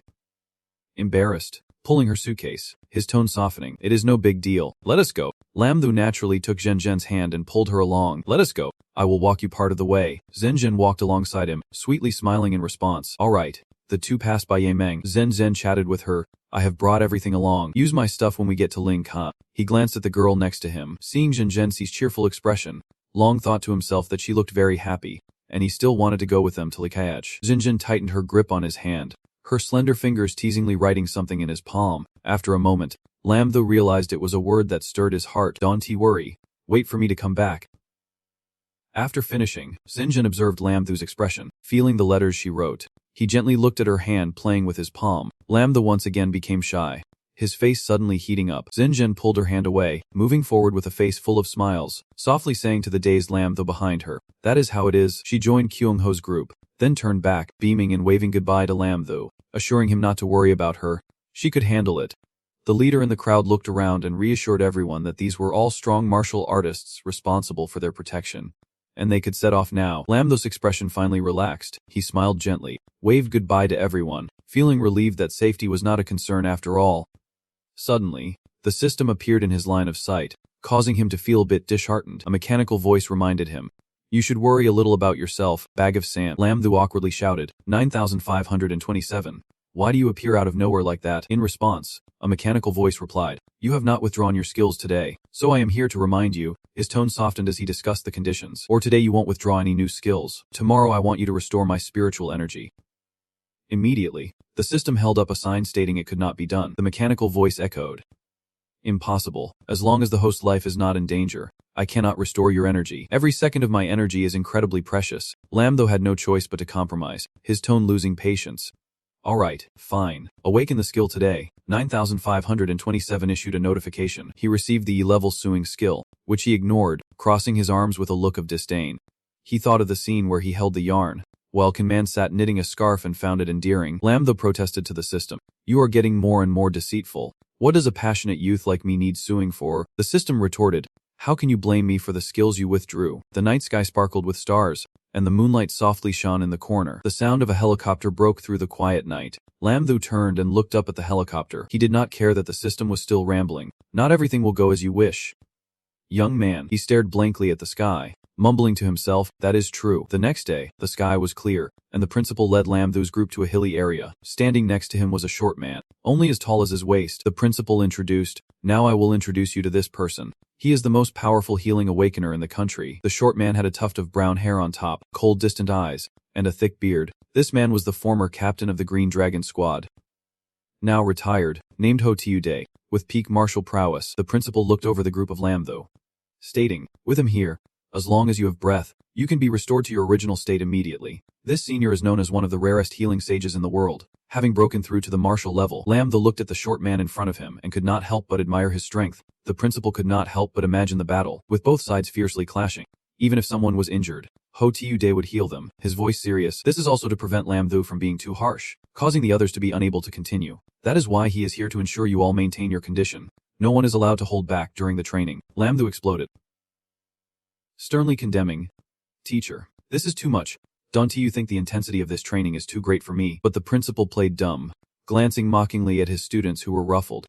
Embarrassed, pulling her suitcase, his tone softening. It is no big deal. Let us go. Lam Thu naturally took Zhen Zhen's hand and pulled her along. Let us go. I will walk you part of the way. Zhen Zhen walked alongside him, sweetly smiling in response. All right. The two passed by Yimeng. Zhen Zhen chatted with her. I have brought everything along. Use my stuff when we get to Ling Ka. He glanced at the girl next to him. Seeing Zhen Zhen's cheerful expression, Long thought to himself that she looked very happy, and he still wanted to go with them to Likayach. Zhen Zhen tightened her grip on his hand, her slender fingers teasingly writing something in his palm. After a moment, Lam Thu realized it was a word that stirred his heart. Don't worry. Wait for me to come back. After finishing, Zhen Zhen observed Lam Thu's expression, feeling the letters she wrote. He gently looked at her hand playing with his palm. Lam Thu once again became shy, his face suddenly heating up. Zhen Zhen pulled her hand away, moving forward with a face full of smiles, softly saying to the dazed Lam Thu behind her, That is how it is. She joined Kyung Ho's group, then turned back, beaming and waving goodbye to Lam Thu, assuring him not to worry about her. She could handle it. The leader in the crowd looked around and reassured everyone that these were all strong martial artists responsible for their protection, and they could set off now. Lam Thu's expression finally relaxed. He smiled gently, waved goodbye to everyone, feeling relieved that safety was not a concern after all. Suddenly, the system appeared in his line of sight, causing him to feel a bit disheartened. A mechanical voice reminded him, You should worry a little about yourself, bag of sand. Lam Thu awkwardly shouted, 9,527. Why do you appear out of nowhere like that? In response, a mechanical voice replied, You have not withdrawn your skills today, so I am here to remind you. His tone softened as he discussed the conditions. Or today you won't withdraw any new skills. Tomorrow I want you to restore my spiritual energy. Immediately, the system held up a sign stating it could not be done. The mechanical voice echoed, Impossible. As long as the host's life is not in danger, I cannot restore your energy. Every second of my energy is incredibly precious. Lam Thu had no choice but to compromise, his tone losing patience. Alright, fine. Awaken the skill today. 9,527 issued a notification. He received the E-level suing skill, which he ignored, crossing his arms with a look of disdain. He thought of the scene where he held the yarn, while Kunman sat knitting a scarf and found it endearing. Lam Thu protested to the system. You are getting more and more deceitful. What does a passionate youth like me need suing for? The system retorted, How can you blame me for the skills you withdrew? The night sky sparkled with stars, and the moonlight softly shone in the corner. The sound of a helicopter broke through the quiet night. Lam Thu turned and looked up at the helicopter. He did not care that the system was still rambling. Not everything will go as you wish. Young man. He stared blankly at the sky, mumbling to himself, That is true. The next day, the sky was clear, and the principal led Lam Thu's group to a hilly area. Standing next to him was a short man, only as tall as his waist. The principal introduced, Now I will introduce you to this person. He is the most powerful healing awakener in the country. The short man had a tuft of brown hair on top, cold distant eyes, and a thick beard. This man was the former captain of the Green Dragon Squad, now retired, named Ho Tiu-dae. With peak martial prowess, the principal looked over the group of Lam Thu, stating, With him here, as long as you have breath, you can be restored to your original state immediately. This senior is known as one of the rarest healing sages in the world. Having broken through to the martial level, Lam Thu looked at the short man in front of him and could not help but admire his strength. The principal could not help but imagine the battle, with both sides fiercely clashing. Even if someone was injured, Ho Tiu-dae would heal them, his voice serious. This is also to prevent Lam Thu from being too harsh, causing the others to be unable to continue. That is why he is here to ensure you all maintain your condition. No one is allowed to hold back during the training. Lam Thu exploded, sternly condemning, Teacher, this is too much. Don't you think the intensity of this training is too great for me? But the principal played dumb, glancing mockingly at his students who were ruffled.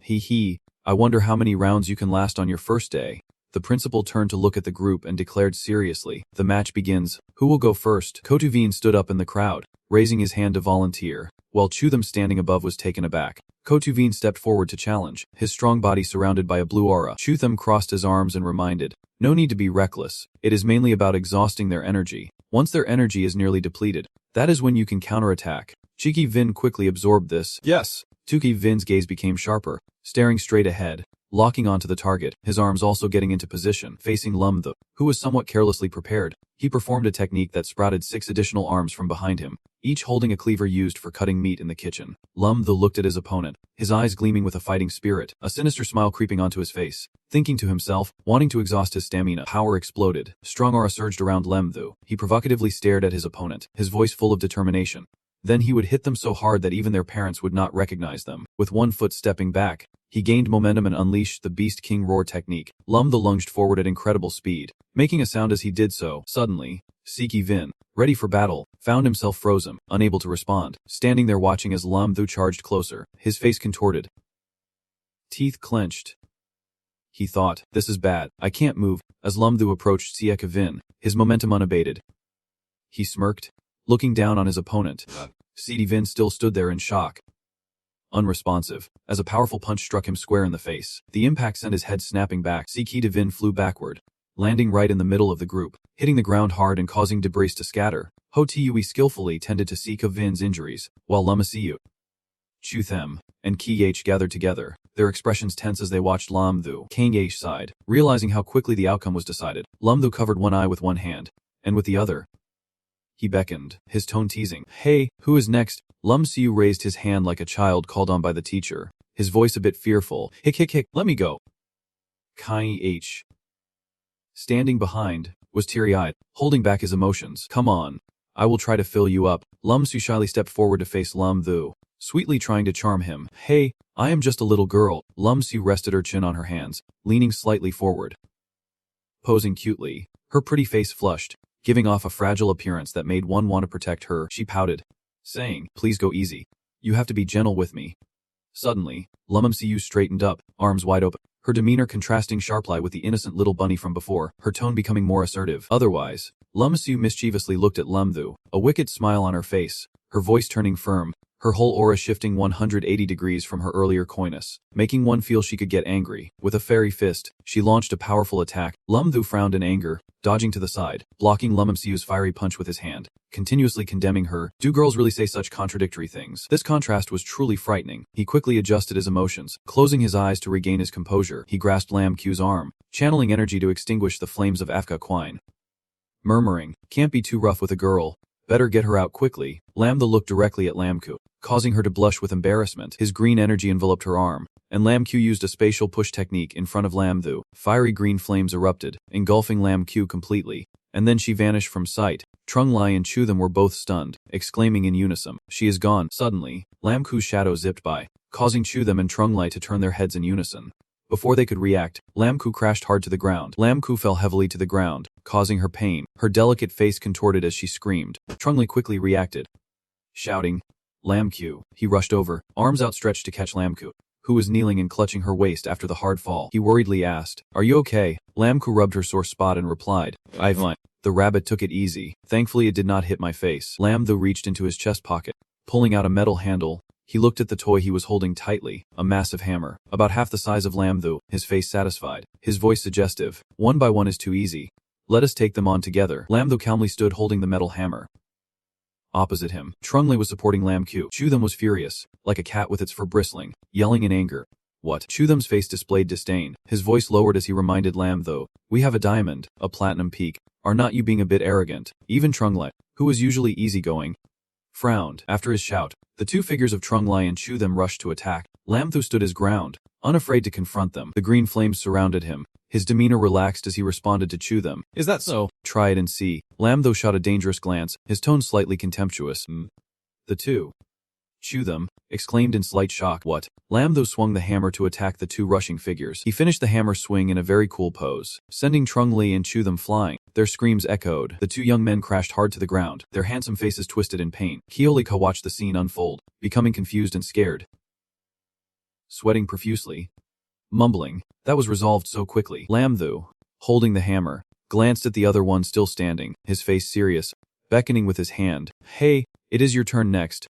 I wonder how many rounds you can last on your first day. The principal turned to look at the group and declared seriously, "The match begins. Who will go first?" Kotuveen stood up in the crowd, raising his hand to volunteer, while Chutham standing above was taken aback. Kotuveen stepped forward to challenge, his strong body surrounded by a blue aura. Chutham crossed his arms and reminded, "No need to be reckless. It is mainly about exhausting their energy. Once their energy is nearly depleted, that is when you can counterattack." Cheeky Vin quickly absorbed this. "Yes." Tuki Vin's gaze became sharper, staring straight ahead, locking onto the target, his arms also getting into position, facing Lumthu, who was somewhat carelessly prepared. He performed a technique that sprouted 6 additional arms from behind him, each holding a cleaver used for cutting meat in the kitchen. Lumthu looked at his opponent, his eyes gleaming with a fighting spirit, a sinister smile creeping onto his face. Thinking to himself, wanting to exhaust his stamina, power exploded. Strong aura surged around Lumthu. He provocatively stared at his opponent, his voice full of determination. Then he would hit them so hard that even their parents would not recognize them. With one foot stepping back, he gained momentum and unleashed the Beast King Roar technique. Lumthu lunged forward at incredible speed, making a sound as he did so. Suddenly, Cheeky Vin, ready for battle, found himself frozen, unable to respond, standing there watching as Lumthu charged closer, his face contorted, teeth clenched. He thought, "This is bad, I can't move." As Lumthu approached Cheeky Vin, his momentum unabated. He smirked, looking down on his opponent. Cheeky Vin still stood there in shock, unresponsive, as a powerful punch struck him square in the face. The impact sent his head snapping back. Cheeky Vin flew backward, landing right in the middle of the group, hitting the ground hard and causing debris to scatter. Ho Tui skillfully tended to Cheeky Vin's injuries, while Lamasiu, Chutham, and Kh gathered together, their expressions tense as they watched Lumthu. Kh sighed, realizing how quickly the outcome was decided. Lumthu covered one eye with one hand, and with the other, he beckoned, his tone teasing. "Hey, who is next?" Lumsiu raised his hand like a child called on by the teacher, his voice a bit fearful. Hick, let me go." Kai H, standing behind, was teary-eyed, holding back his emotions. "Come on, I will try to fill you up." Lumsiu shyly stepped forward to face Lumthu, sweetly trying to charm him. "Hey, I am just a little girl." Lumsiu rested her chin on her hands, leaning slightly forward, posing cutely, her pretty face flushed, giving off a fragile appearance that made one want to protect her. She pouted, saying, "Please go easy. You have to be gentle with me." Suddenly, Lumsiu straightened up, arms wide open, her demeanor contrasting sharply with the innocent little bunny from before, her tone becoming more assertive. Otherwise, Lumsiu mischievously looked at Lumthu, a wicked smile on her face, her voice turning firm, her whole aura shifting 180 degrees from her earlier coyness, making one feel she could get angry. With a fairy fist, she launched a powerful attack. Lumthu frowned in anger, dodging to the side, blocking Lumsiu's fiery punch with his hand, continuously condemning her. Do girls really say such contradictory things? This contrast was truly frightening. He quickly adjusted his emotions, closing his eyes to regain his composure. He grasped Lam Q's arm, channeling energy to extinguish the flames of Afka Quine. Murmuring, "Can't be too rough with a girl. Better get her out quickly." Lamthu looked directly at Lamku, causing her to blush with embarrassment. His green energy enveloped her arm, and Lamku used a spatial push technique in front of Lamthu. Fiery green flames erupted, engulfing Lamku completely, and then she vanished from sight. Trunglai and Chutham were both stunned, exclaiming in unison, "She is gone." Suddenly, Lamku's shadow zipped by, causing Chutham and Trunglai to turn their heads in unison. Before they could react, Lamku crashed hard to the ground. Lamku fell heavily to the ground, causing her pain. Her delicate face contorted as she screamed. Trunglai quickly reacted, shouting, "Lamku." He rushed over, arms outstretched to catch Lamku, who was kneeling and clutching her waist after the hard fall. He worriedly asked, "Are you okay?" Lamku rubbed her sore spot and replied, "I'm fine." The rabbit took it easy. Thankfully it did not hit my face. Lamthu reached into his chest pocket, pulling out a metal handle. He looked at the toy he was holding tightly, a massive hammer, about half the size of Lamthu, his face satisfied, his voice suggestive. "One by one is too easy. Let us take them on together." Lamthu calmly stood holding the metal hammer. Opposite him, Trunglai was supporting Lamku. Chutham was furious, like a cat with its fur bristling, yelling in anger. "What?" Chutham's face displayed disdain, his voice lowered as he reminded Lamthu, "We have a diamond, a platinum peak. Are not you being a bit arrogant?" Even Trunglai, who was usually easygoing, frowned. After his shout, the two figures of Trunglai and Chutham rushed to attack. Lamthu stood his ground, unafraid to confront them. The green flames surrounded him. His demeanor relaxed as he responded to Chutham. "Is that so? Try it and see." Lamthu shot a dangerous glance, his tone slightly contemptuous. "The two?" Chutham exclaimed in slight shock. "What?" Lamthu swung the hammer to attack the two rushing figures. He finished the hammer swing in a very cool pose, sending Trunglai and Chutham flying. Their screams echoed. The two young men crashed hard to the ground, their handsome faces twisted in pain. Keolika watched the scene unfold, becoming confused and scared, sweating profusely, mumbling, "That was resolved so quickly." Lamthu, holding the hammer, glanced at the other one still standing, his face serious, beckoning with his hand. Hey, it is your turn next.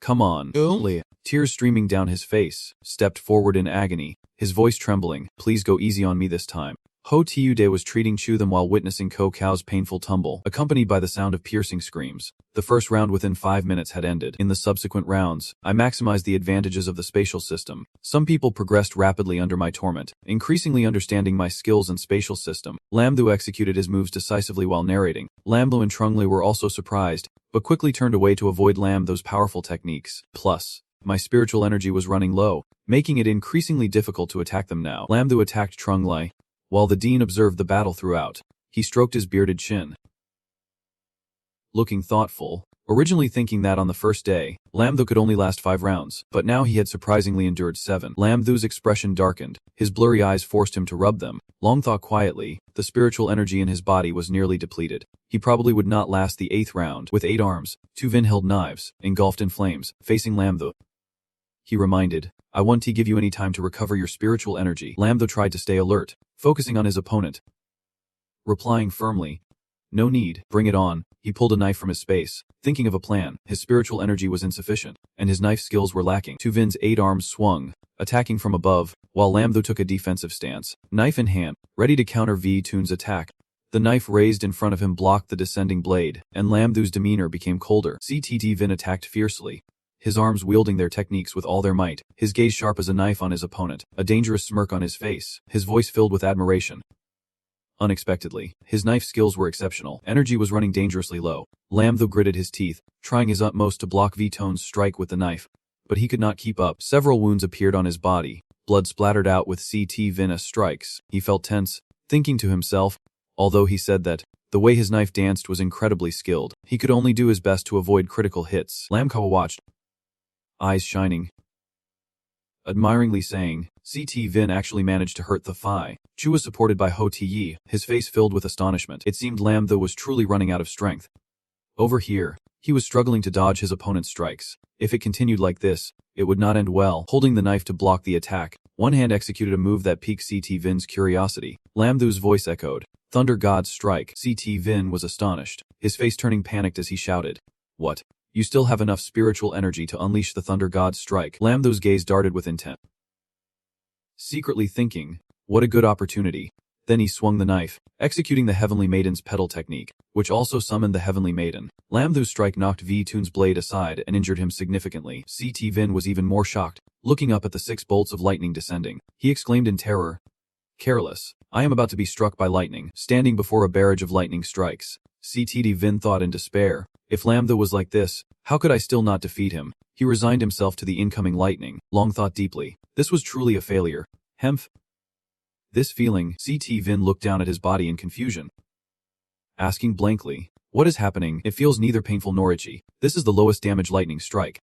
Come on. Lee, tears streaming down his face, stepped forward in agony, his voice trembling. Please go easy on me this time. Ho Tiude was treating Chu them while witnessing Ko Kao's painful tumble, accompanied by the sound of piercing screams. The first round within 5 minutes had ended. In the subsequent rounds, I maximized the advantages of the spatial system. Some people progressed rapidly under my torment, increasingly understanding my skills and spatial system. Lamdu executed his moves decisively while narrating. Lambu and Trungli were also surprised, but quickly turned away to avoid Lamdu's powerful techniques. Plus, my spiritual energy was running low, making it increasingly difficult to attack them now. Lamdu attacked Trungli, while the dean observed the battle throughout. He stroked his bearded chin, looking thoughtful, originally thinking that on the first day, Lamdu could only last 5 rounds, but now he had surprisingly endured 7. Lamdu's expression darkened, his blurry eyes forced him to rub them. Long thought quietly, the spiritual energy in his body was nearly depleted. He probably would not last the 8th round. With 8 arms, Tuvin held knives, engulfed in flames, facing Lamdu. He reminded, I won't give you any time to recover your spiritual energy. Lamdu tried to stay alert, focusing on his opponent, replying firmly, no need, bring it on. He pulled a knife from his space, thinking of a plan. His spiritual energy was insufficient, and his knife skills were lacking. Tuvin's 8 arms swung, attacking from above, while Lamdu took a defensive stance, knife in hand, ready to counter V-Tun's attack. The knife raised in front of him blocked the descending blade, and Lamdu's demeanor became colder. CTT Vin attacked fiercely, his arms wielding their techniques with all their might, his gaze sharp as a knife on his opponent, a dangerous smirk on his face, his voice filled with admiration. Unexpectedly, his knife skills were exceptional. Energy was running dangerously low. Lamdu gritted his teeth, trying his utmost to block V-Tone's strike with the knife, but he could not keep up. Several wounds appeared on his body, blood splattered out with CT Vin's strikes. He felt tense, thinking to himself, although he said that the way his knife danced was incredibly skilled, he could only do his best to avoid critical hits. Lamkawa watched, eyes shining, admiringly saying, CT Vin actually managed to hurt the Phi. Chu was supported by Ho Tiyi, his face filled with astonishment. It seemed Lamdu was truly running out of strength. Over here, he was struggling to dodge his opponent's strikes. If it continued like this, it would not end well. Holding the knife to block the attack, one hand executed a move that piqued CT Vin's curiosity. Lamdu's voice echoed, Thunder God's strike. CT Vin was astonished, his face turning panicked as he shouted, What? You still have enough spiritual energy to unleash the Thunder God's strike. Lamdu's gaze darted with intent, secretly thinking, what a good opportunity. Then he swung the knife, executing the Heavenly Maiden's petal technique, which also summoned the Heavenly Maiden. Lamdu's strike knocked V-Tun's blade aside and injured him significantly. CT Vin was even more shocked, looking up at the 6 bolts of lightning descending. He exclaimed in terror, Careless, I am about to be struck by lightning, standing before a barrage of lightning strikes. CTD Vin thought in despair, if Lamdu was like this, how could I still not defeat him? He resigned himself to the incoming lightning. Long thought deeply, this was truly a failure. Hemph. This feeling, CT Vin looked down at his body in confusion, asking blankly, what is happening? It feels neither painful nor itchy. This is the lowest damage lightning strike.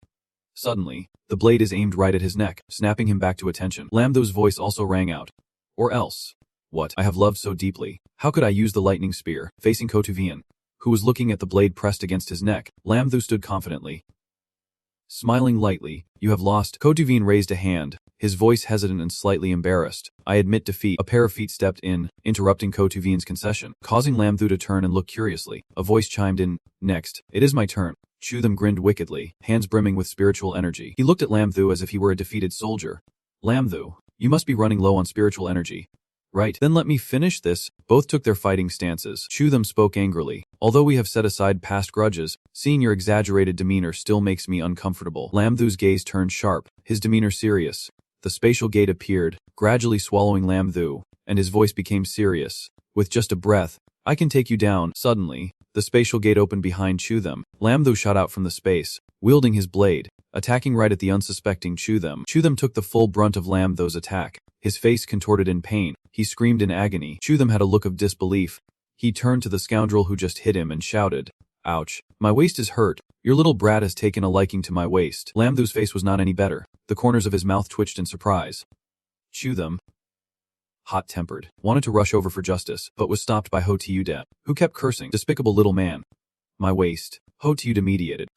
Suddenly, the blade is aimed right at his neck, snapping him back to attention. Lamdu's voice also rang out. Or else. What I have loved so deeply. How could I use the lightning spear? Facing Kotuvian, who was looking at the blade pressed against his neck, Lamdu stood confidently, smiling lightly. You have lost. Kotuvian raised a hand, his voice hesitant and slightly embarrassed. I admit defeat. A pair of feet stepped in, interrupting Kotuvian's concession, causing Lamdu to turn and look curiously. A voice chimed in, next. It is my turn. Chu them grinned wickedly, hands brimming with spiritual energy. He looked at Lamdu as if he were a defeated soldier. Lamdu, you must be running low on spiritual energy. Right, then let me finish this. Both took their fighting stances. Chu them spoke angrily. Although we have set aside past grudges, seeing your exaggerated demeanor still makes me uncomfortable. Lamdu's gaze turned sharp, his demeanor serious. The spatial gate appeared, gradually swallowing Lamdu, and his voice became serious. With just a breath, I can take you down. Suddenly, the spatial gate opened behind Chu them. Lamdu shot out from the space, wielding his blade, attacking right at the unsuspecting Chu them. Chu them took the full brunt of Lamdu's attack. His face contorted in pain. He screamed in agony. Chu them had a look of disbelief. He turned to the scoundrel who just hit him and shouted, Ouch, my waist is hurt. Your little brat has taken a liking to my waist. Lamdu's face was not any better. The corners of his mouth twitched in surprise. Chu them, hot-tempered, wanted to rush over for justice, but was stopped by Ho Tiude, who kept cursing, despicable little man. My waist. Ho Tiude mediated.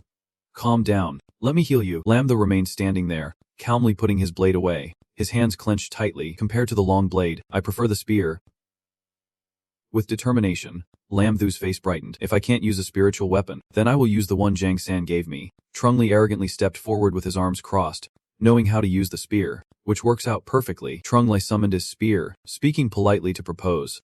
Calm down. Let me heal you. Lamdu remained standing there, calmly putting his blade away. His hands clenched tightly. Compared to the long blade, I prefer the spear. With determination, Lam Thu's face brightened. If I can't use a spiritual weapon, then I will use the one Zhang San gave me. Trung Li arrogantly stepped forward with his arms crossed, knowing how to use the spear, which works out perfectly. Trung Li summoned his spear, speaking politely to propose.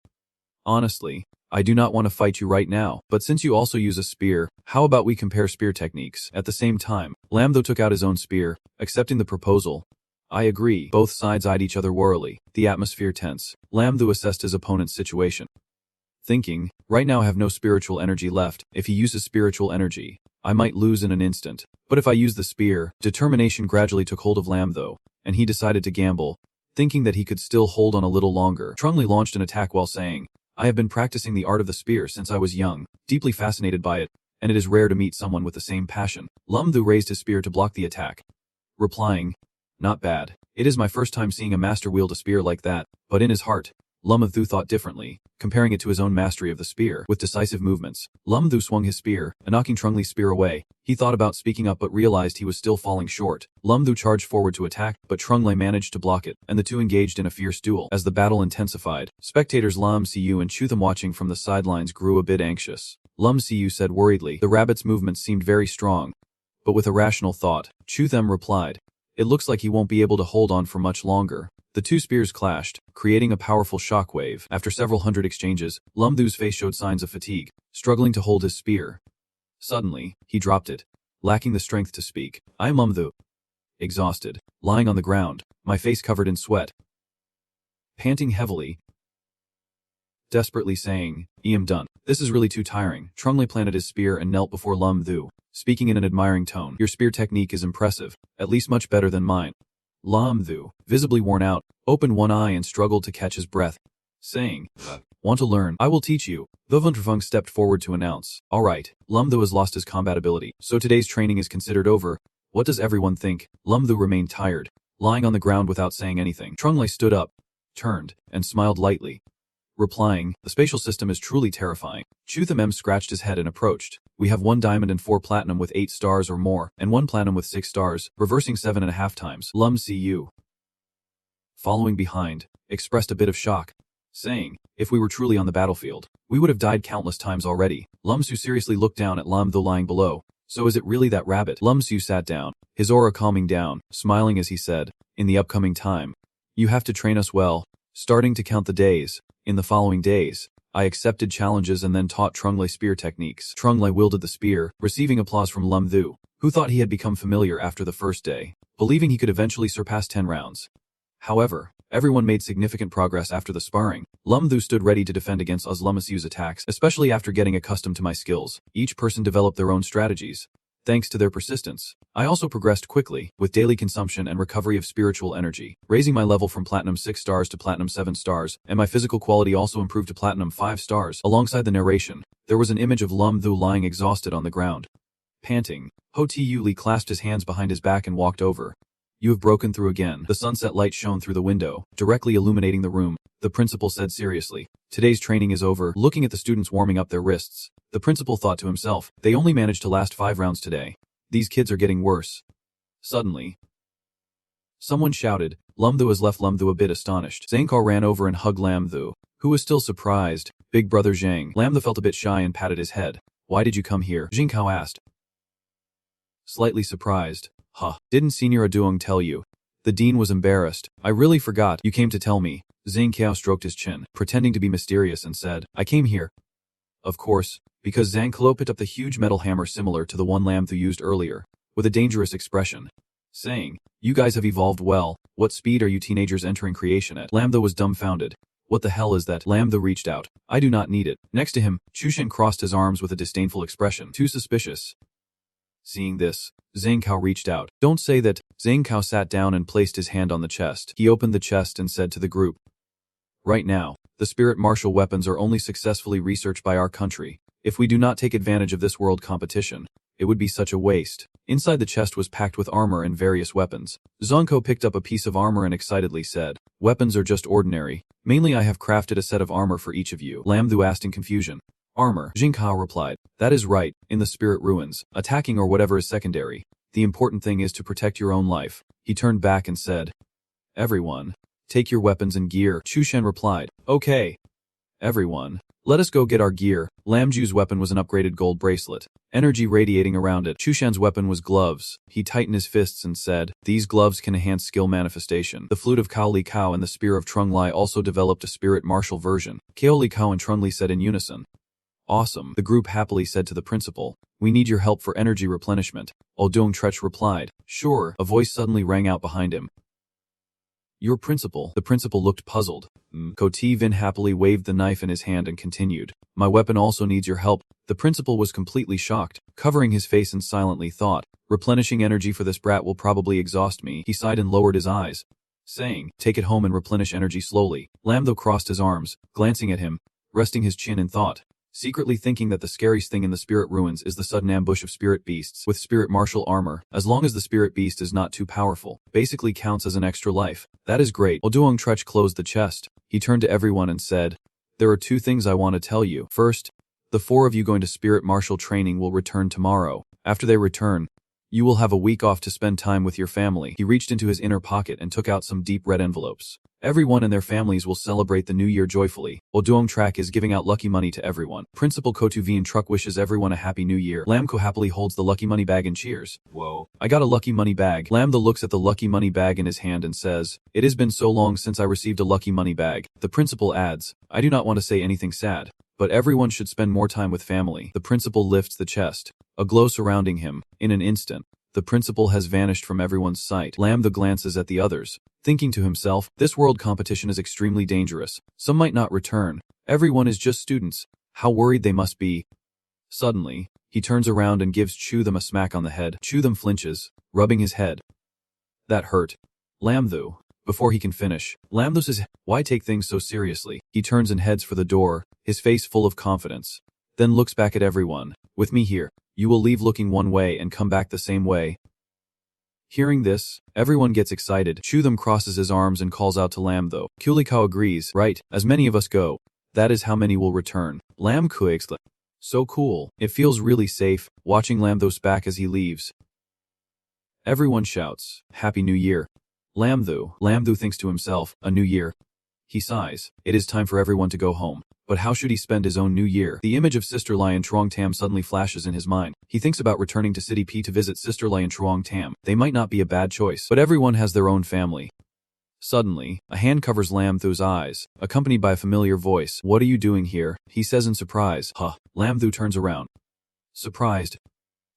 Honestly, I do not want to fight you right now, but since you also use a spear, how about we compare spear techniques? At the same time, Lam Thu took out his own spear, accepting the proposal. I agree. Both sides eyed each other warily, the atmosphere tense. Lam Thu assessed his opponent's situation, thinking, right now I have no spiritual energy left. If he uses spiritual energy, I might lose in an instant. But if I use the spear, determination gradually took hold of Lam Thu, and he decided to gamble, thinking that he could still hold on a little longer. Trung Li launched an attack while saying, I have been practicing the art of the spear since I was young, deeply fascinated by it, and it is rare to meet someone with the same passion. Lam Thu raised his spear to block the attack, replying, not bad. It is my first time seeing a master wield a spear like that, but in his heart, Lam Thu thought differently, comparing it to his own mastery of the spear. With decisive movements, Lam Thu swung his spear, knocking Trung Li's spear away. He thought about speaking up but realized he was still falling short. Lam Thu charged forward to attack, but Trung Li managed to block it, and the two engaged in a fierce duel. As the battle intensified, spectators Lam Siyu and Chutham watching from the sidelines grew a bit anxious. Lam Siyu said worriedly, the rabbit's movements seemed very strong. But with a rational thought, Chutham replied, it looks like he won't be able to hold on for much longer. The two spears clashed, creating a powerful shockwave. After several hundred exchanges, Lam Thu's face showed signs of fatigue, struggling to hold his spear. Suddenly, he dropped it, lacking the strength to speak. I am Lam Thu. Exhausted, lying on the ground, my face covered in sweat. Panting heavily, desperately saying, I am done. This is really too tiring. Trung Li planted his spear and knelt before Lam Thu, speaking in an admiring tone. Your spear technique is impressive, at least much better than mine. Lam Thu, visibly worn out, opened one eye and struggled to catch his breath, saying, want to learn? I will teach you. The Vuntrafung stepped forward to announce, alright, Lam Thu has lost his combat ability, so today's training is considered over. What does everyone think? Lam Thu remained tired, lying on the ground without saying anything. Trung Li stood up, turned, and smiled lightly, replying, the spatial system is truly terrifying. Chutham M scratched his head and approached. We have 1 diamond and 4 platinum with 8 stars or more, and 1 platinum with 6 stars, reversing 7.5 times. Lam Siyu, following behind, expressed a bit of shock, saying, if we were truly on the battlefield, we would have died countless times already. Lam Su seriously looked down at Lam Thu lying below. So is it really that rabbit? Lam Su sat down, his aura calming down, smiling as he said, in the upcoming time, you have to train us well, starting to count the days. In the following days, I accepted challenges and then taught Trung Li spear techniques. Trung Li wielded the spear, receiving applause from Lam Thu, who thought he had become familiar after the first day, believing he could eventually surpass 10 rounds. However, everyone made significant progress after the sparring. Lam Thu stood ready to defend against Lamasiu's attacks, especially after getting accustomed to my skills. Each person developed their own strategies. Thanks to their persistence, I also progressed quickly, with daily consumption and recovery of spiritual energy, raising my level from platinum 6 stars to platinum 7 stars, and my physical quality also improved to platinum 5 stars. Alongside the narration, there was an image of Lam Thu lying exhausted on the ground. Panting, Ho Tiu Li clasped his hands behind his back and walked over. You have broken through again. The sunset light shone through the window, directly illuminating the room. The principal said seriously, today's training is over. Looking at the students warming up their wrists, the principal thought to himself, they only managed to last 5 rounds today. These kids are getting worse. Suddenly, someone shouted. Lam Thu has left. Lam Thu a bit astonished. Zhang Kao ran over and hugged Lam Thu, who was still surprised. Big brother Zhang. Lam Thu felt a bit shy and patted his head. Why did you come here? Zhang Kao asked, slightly surprised. Huh, didn't Senior Aduong tell you? The dean was embarrassed. I really forgot. You came to tell me. Zhang Kao stroked his chin, pretending to be mysterious and said, I came here. Of course, because Zhang Kao picked up the huge metal hammer similar to the one Lam Thu used earlier, with a dangerous expression, saying, you guys have evolved well. What speed are you teenagers entering creation at? Lam Thu was dumbfounded. What the hell is that? Lam Thu reached out. I do not need it. Next to him, Chushin crossed his arms with a disdainful expression. Too suspicious. Seeing this, Zhang Kao reached out. Don't say that. Zhang Kao sat down and placed his hand on the chest. He opened the chest and said to the group, right now, the spirit martial weapons are only successfully researched by our country. If we do not take advantage of this world competition, it would be such a waste. Inside the chest was packed with armor and various weapons. Zonko picked up a piece of armor and excitedly said, weapons are just ordinary. Mainly I have crafted a set of armor for each of you. Lam Thu asked in confusion. Armor, Jing Kao replied. That is right, in the spirit ruins, attacking or whatever is secondary. The important thing is to protect your own life. He turned back and said, everyone, take your weapons and gear. Chushen replied, okay. Everyone, let us go get our gear. Lamju's weapon was an upgraded gold bracelet, energy radiating around it. Chushan's weapon was gloves. He tightened his fists and said, these gloves can enhance skill manifestation. The flute of Kaoli Kao and the spear of Trunglai also developed a spirit martial version. Kaoli Kao and Trunglai said in unison. Awesome. The group happily said to the principal, we need your help for energy replenishment. Odong Trech replied, sure. A voice suddenly rang out behind him. Your principal. The principal looked puzzled. Koti Vin happily waved the knife in his hand and continued. My weapon also needs your help. The principal was completely shocked, covering his face and silently thought, replenishing energy for this brat will probably exhaust me. He sighed and lowered his eyes, saying, take it home and replenish energy slowly. Lamtho crossed his arms, glancing at him, resting his chin in thought, secretly thinking that the scariest thing in the spirit ruins is the sudden ambush of spirit beasts with spirit martial armor. As long as the spirit beast is not too powerful, basically counts as an extra life. That is great. Oduong Trech closed the chest. He turned to everyone and said, there are 2 things I want to tell you. First, the 4 of you going to spirit martial training will return tomorrow. After they return, you will have a week off to spend time with your family. He reached into his inner pocket and took out some deep red envelopes. Everyone and their families will celebrate the new year joyfully. Oduong Trech is giving out lucky money to everyone. Principal Kotuvien Truck wishes everyone a happy new year. Lamko happily holds the lucky money bag and cheers. Whoa. I got a lucky money bag. Lamtho looks at the lucky money bag in his hand and says, it has been so long since I received a lucky money bag. The principal adds, I do not want to say anything sad, but everyone should spend more time with family. The principal lifts the chest, a glow surrounding him. In an instant, the principal has vanished from everyone's sight. Lamtho glances at the others, thinking to himself, this world competition is extremely dangerous. Some might not return. Everyone is just students. How worried they must be. Suddenly, he turns around and gives Chu them a smack on the head. Chu them flinches, rubbing his head. That hurt. Lamtho. Before he can finish, Lamtho says, why take things so seriously? He turns and heads for the door, his face full of confidence. Then looks back at everyone. With me here, you will leave looking one way and come back the same way. Hearing this, everyone gets excited. Chu them crosses his arms and calls out to Lamtho. Kulikao agrees, right, as many of us go. That is how many will return. Lamko exclaims, so cool. It feels really safe, watching Lamtho's back as he leaves. Everyone shouts, Happy New Year. Lamtho thinks to himself, a new year. He sighs. It is time for everyone to go home. But how should he spend his own new year? The image of Sister Lai and Truong Tam suddenly flashes in his mind. He thinks about returning to City P to visit Sister Lai and Truong Tam. They might not be a bad choice, but everyone has their own family. Suddenly, a hand covers Lamtho's eyes, accompanied by a familiar voice. What are you doing here? He says in surprise. Huh. Lamtho turns around. Surprised.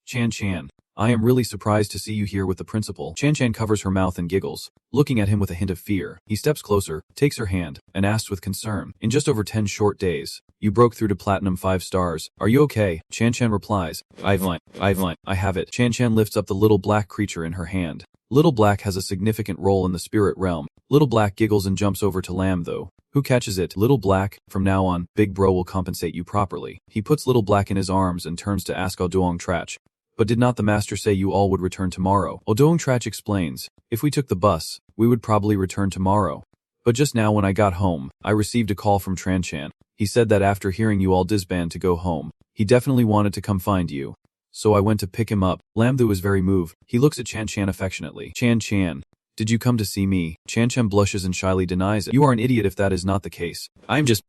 Chan. I am really surprised to see you here with the principal. Chan covers her mouth and giggles, looking at him with a hint of fear. He steps closer, takes her hand, and asks with concern, in just over 10 short days, you broke through to Platinum 5 stars. Are you okay? Chan replies, I have it. Chan lifts up the little black creature in her hand. Little Black has a significant role in the spirit realm. Little Black giggles and jumps over to Lamtho, who catches it. Little Black, from now on, Big Bro will compensate you properly. He puts Little Black in his arms and turns to ask Oduong Trech. But did not the master say you all would return tomorrow? Oduong Trech explains, if we took the bus, we would probably return tomorrow. But just now when I got home, I received a call from Tranchan. He said that after hearing you all disband to go home, he definitely wanted to come find you. So I went to pick him up. Lamtho is very moved. He looks at Chan affectionately. Chan, did you come to see me? Chan blushes and shyly denies it. You are an idiot if that is not the case. I'm just...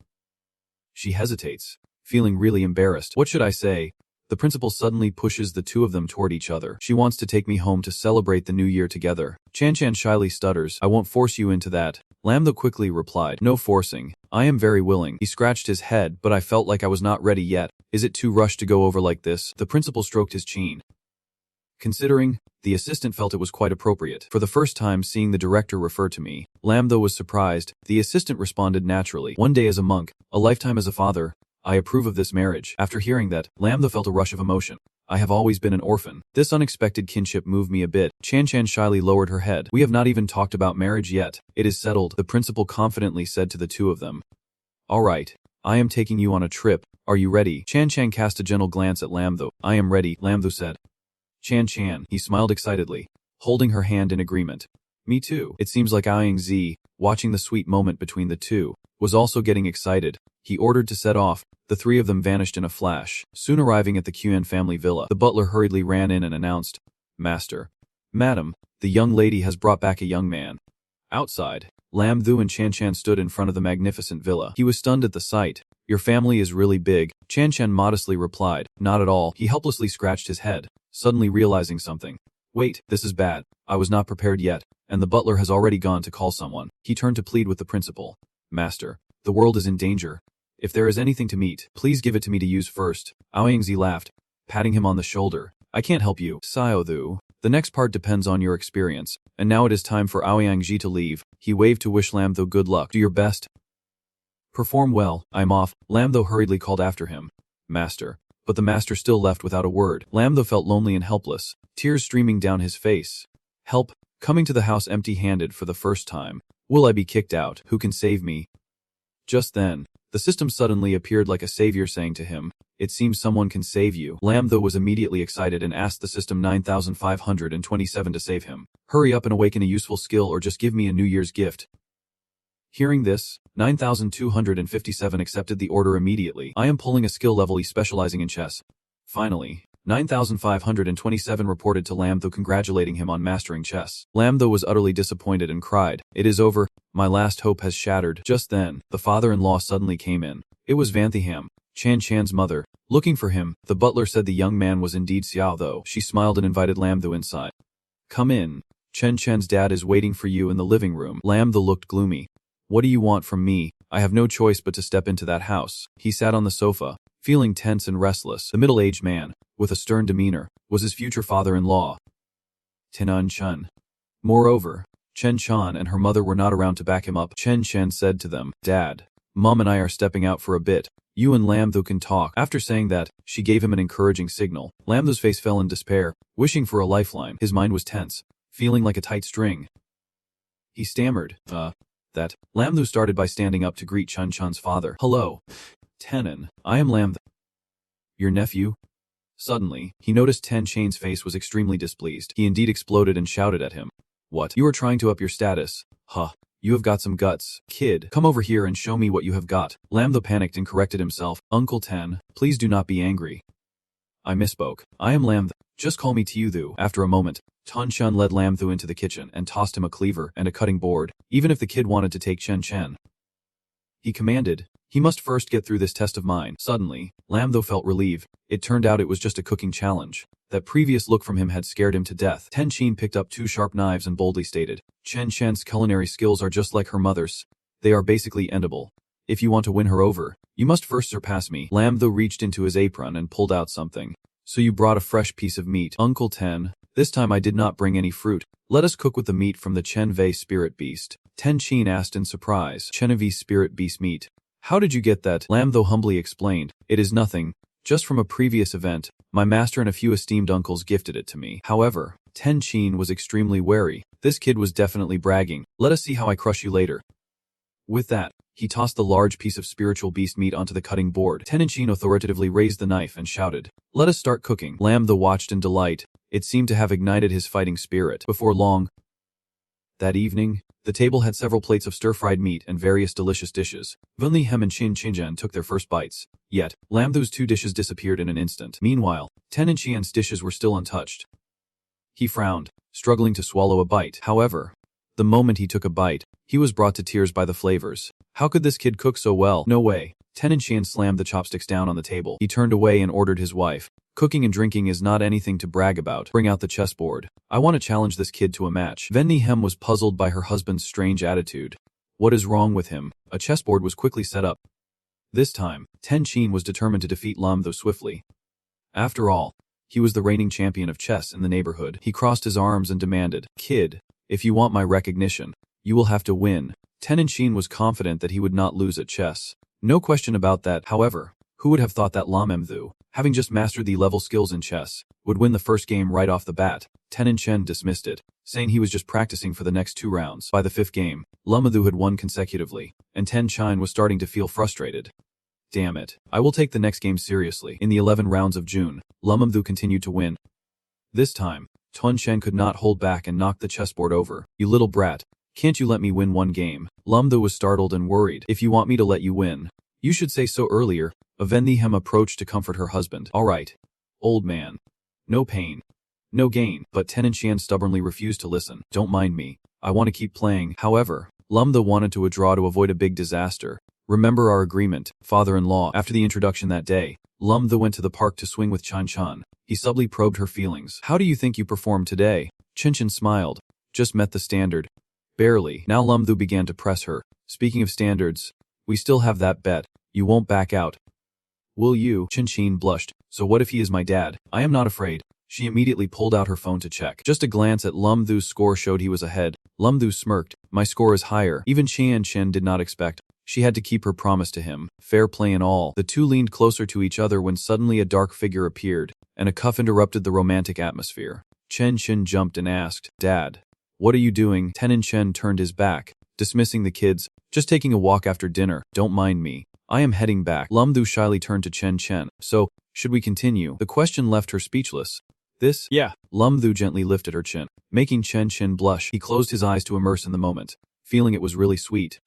She hesitates, feeling really embarrassed. What should I say? The principal suddenly pushes the 2 of them toward each other. She wants to take me home to celebrate the new year together. Chan shyly stutters. I won't force you into that. Lamtho quickly replied. No forcing. I am very willing. He scratched his head, but I felt like I was not ready yet. Is it too rushed to go over like this? The principal stroked his chin. Considering, the assistant felt it was quite appropriate. For the first time seeing the director refer to me, Lamtho was surprised. The assistant responded naturally. One day as a monk, a lifetime as a father. I approve of this marriage. After hearing that, Lamtho felt a rush of emotion. I have always been an orphan. This unexpected kinship moved me a bit. Chan shyly lowered her head. We have not even talked about marriage yet. It is settled, the principal confidently said to the 2 of them. All right. I am taking you on a trip. Are you ready? Chan cast a gentle glance at Lamtho. I am ready, Lamtho said. Chan, he smiled excitedly, holding her hand in agreement. Me too. It seems like Aang Zi, watching the sweet moment between the 2, was also getting excited. He ordered to set off. The 3 of them vanished in a flash, soon arriving at the Quen family villa. The butler hurriedly ran in and announced, Master. Madam, the young lady has brought back a young man. Outside, Lam Thu and Chan Chan stood in front of the magnificent villa. He was stunned at the sight. Your family is really big, Chan Chan modestly replied. Not at all. He helplessly scratched his head, suddenly realizing something. Wait, this is bad. I was not prepared yet, and the butler has already gone to call someone. He turned to plead with the principal. Master, the world is in danger. If there is anything to meet, please give it to me to use first. Aoyangzi laughed, patting him on the shoulder. I can't help you, Xiaothu. The next part depends on your experience, and now it is time for Aoyangji to leave. He waved to wish Lam Thu good luck. Do your best. Perform well. I'm off. Lam Thu hurriedly called after him. Master. But the master still left without a word. Lam Thu felt lonely and helpless, tears streaming down his face. Help. Coming to the house empty-handed for the first time. Will I be kicked out? Who can save me? Just then, the system suddenly appeared like a savior saying to him, it seems someone can save you. Lam Thu was immediately excited and asked the system 9527 to save him. Hurry up and awaken a useful skill or just give me a New Year's gift. Hearing this, 9257 accepted the order immediately. I am pulling a skill level E specializing in chess. Finally, 9527 reported to Lam Thu congratulating him on mastering chess. Lam Thu was utterly disappointed and cried, it is over, my last hope has shattered. Just then, the father-in-law suddenly came in. It was Vanthiham, Chan Chan's mother. Looking for him, the butler said the young man was indeed Xiao Tho. She smiled and invited Lam Thu inside. Come in. Chen Chen's dad is waiting for you in the living room. Lam Thu looked gloomy. What do you want from me? I have no choice but to step into that house. He sat on the sofa, feeling tense and restless. The middle-aged man, with a stern demeanor, was his future father-in-law, Tinan Chun. Moreover, Chen Chan and her mother were not around to back him up. Chen Chen said to them, Dad, Mom and I are stepping out for a bit. You and Lam Thu can talk. After saying that, she gave him an encouraging signal. Lam Thu's face fell in despair, wishing for a lifeline. His mind was tense, feeling like a tight string. He stammered, that. Lam Thu started by standing up to greet Chun Chun's father. Hello, Tenon. I am Lam Thu. Your nephew? Suddenly, he noticed Ten Chain's face was extremely displeased. He indeed exploded and shouted at him. What? You are trying to up your status? Huh. You have got some guts. Kid, come over here and show me what you have got. Lam Thu panicked and corrected himself. Uncle Ten, please do not be angry. I misspoke. I am Lam Thu. Just call me Tiuthu. After a moment, Tan Chun led Lam Thu into the kitchen and tossed him a cleaver and a cutting board, even if the kid wanted to take Chen Chen. He commanded, he must first get through this test of mine. Suddenly, Lam Thu felt relieved. It turned out it was just a cooking challenge. That previous look from him had scared him to death. Ten Chin picked up 2 sharp knives and boldly stated, Chen Chen's culinary skills are just like her mother's. They are basically edible. If you want to win her over, you must first surpass me. Lam Thu reached into his apron and pulled out something. So you brought a fresh piece of meat. Uncle Ten, this time I did not bring any fruit. Let us cook with the meat from the Chen Wei spirit beast. Ten Chin asked in surprise. Chen Wei spirit beast meat. How did you get that? Lam Thu humbly explained. It is nothing. Just from a previous event, my master and a few esteemed uncles gifted it to me. However, Ten Chin was extremely wary. This kid was definitely bragging. Let us see how I crush you later. With that, he tossed the large piece of spiritual beast meat onto the cutting board. Ten Chin authoritatively raised the knife and shouted, Let us start cooking. Lam Thu watched in delight. It seemed to have ignited his fighting spirit. Before long, that evening, the table had several plates of stir-fried meat and various delicious dishes. Vunli Hem and Chin Chinjan took their first bites. Yet, Lam Thu's 2 dishes disappeared in an instant. Meanwhile, Ten and Chian's dishes were still untouched. He frowned, struggling to swallow a bite. However, the moment he took a bite, he was brought to tears by the flavors. How could this kid cook so well? No way. Ten and Chian slammed the chopsticks down on the table. He turned away and ordered his wife. Cooking and drinking is not anything to brag about. Bring out the chessboard. I want to challenge this kid to a match. Venni Hem was puzzled by her husband's strange attitude. What is wrong with him? A chessboard was quickly set up. This time, Ten Chin was determined to defeat Lam Thu swiftly. After all, he was the reigning champion of chess in the neighborhood. He crossed his arms and demanded, Kid, if you want my recognition, you will have to win. Ten Chin was confident that he would not lose at chess. No question about that. However, who would have thought that Lam Thu, having just mastered the level skills in chess, would win the first game right off the bat? Ten Chen dismissed it, saying he was just practicing for the next 2 rounds. By the 5th game, Lam Thu had won consecutively, and Ten Chin was starting to feel frustrated. Damn it, I will take the next game seriously. In the 11 rounds of June, Lam Thu continued to win. This time, Tun Chen could not hold back and knocked the chessboard over. You little brat, can't you let me win 1 game? Lam Thu was startled and worried. If you want me to let you win, you should say so earlier. Aventhi Hem approached to comfort her husband. All right, old man. No pain, no gain. But Ten Chen stubbornly refused to listen. Don't mind me. I want to keep playing. However, Lam-the wanted to withdraw to avoid a big disaster. Remember our agreement, father-in-law. After the introduction that day, Lam-the went to the park to swing with Chan-chan. He subtly probed her feelings. How do you think you performed today? Chin-chin smiled. Just met the standard. Barely. Now Lam-the began to press her. Speaking of standards, we still have that bet. You won't back out. Will you? Chin-chin blushed. So what if he is my dad? I am not afraid. She immediately pulled out her phone to check. Just a glance at Lam-thu's score showed he was ahead. Lam-thu smirked. My score is higher. Even Chen did not expect. She had to keep her promise to him. Fair play and all. The two leaned closer to each other when suddenly a dark figure appeared, and a cuff interrupted the romantic atmosphere. Chen jumped and asked, Dad, what are you doing? Chen turned his back, dismissing the kids. Just taking a walk after dinner. Don't mind me. I am heading back. Lam-thu shyly turned to Chen. So, should we continue? The question left her speechless. This? Yeah. Lam-thu gently lifted her chin, making Chen blush. He closed his eyes to immerse in the moment, feeling it was really sweet.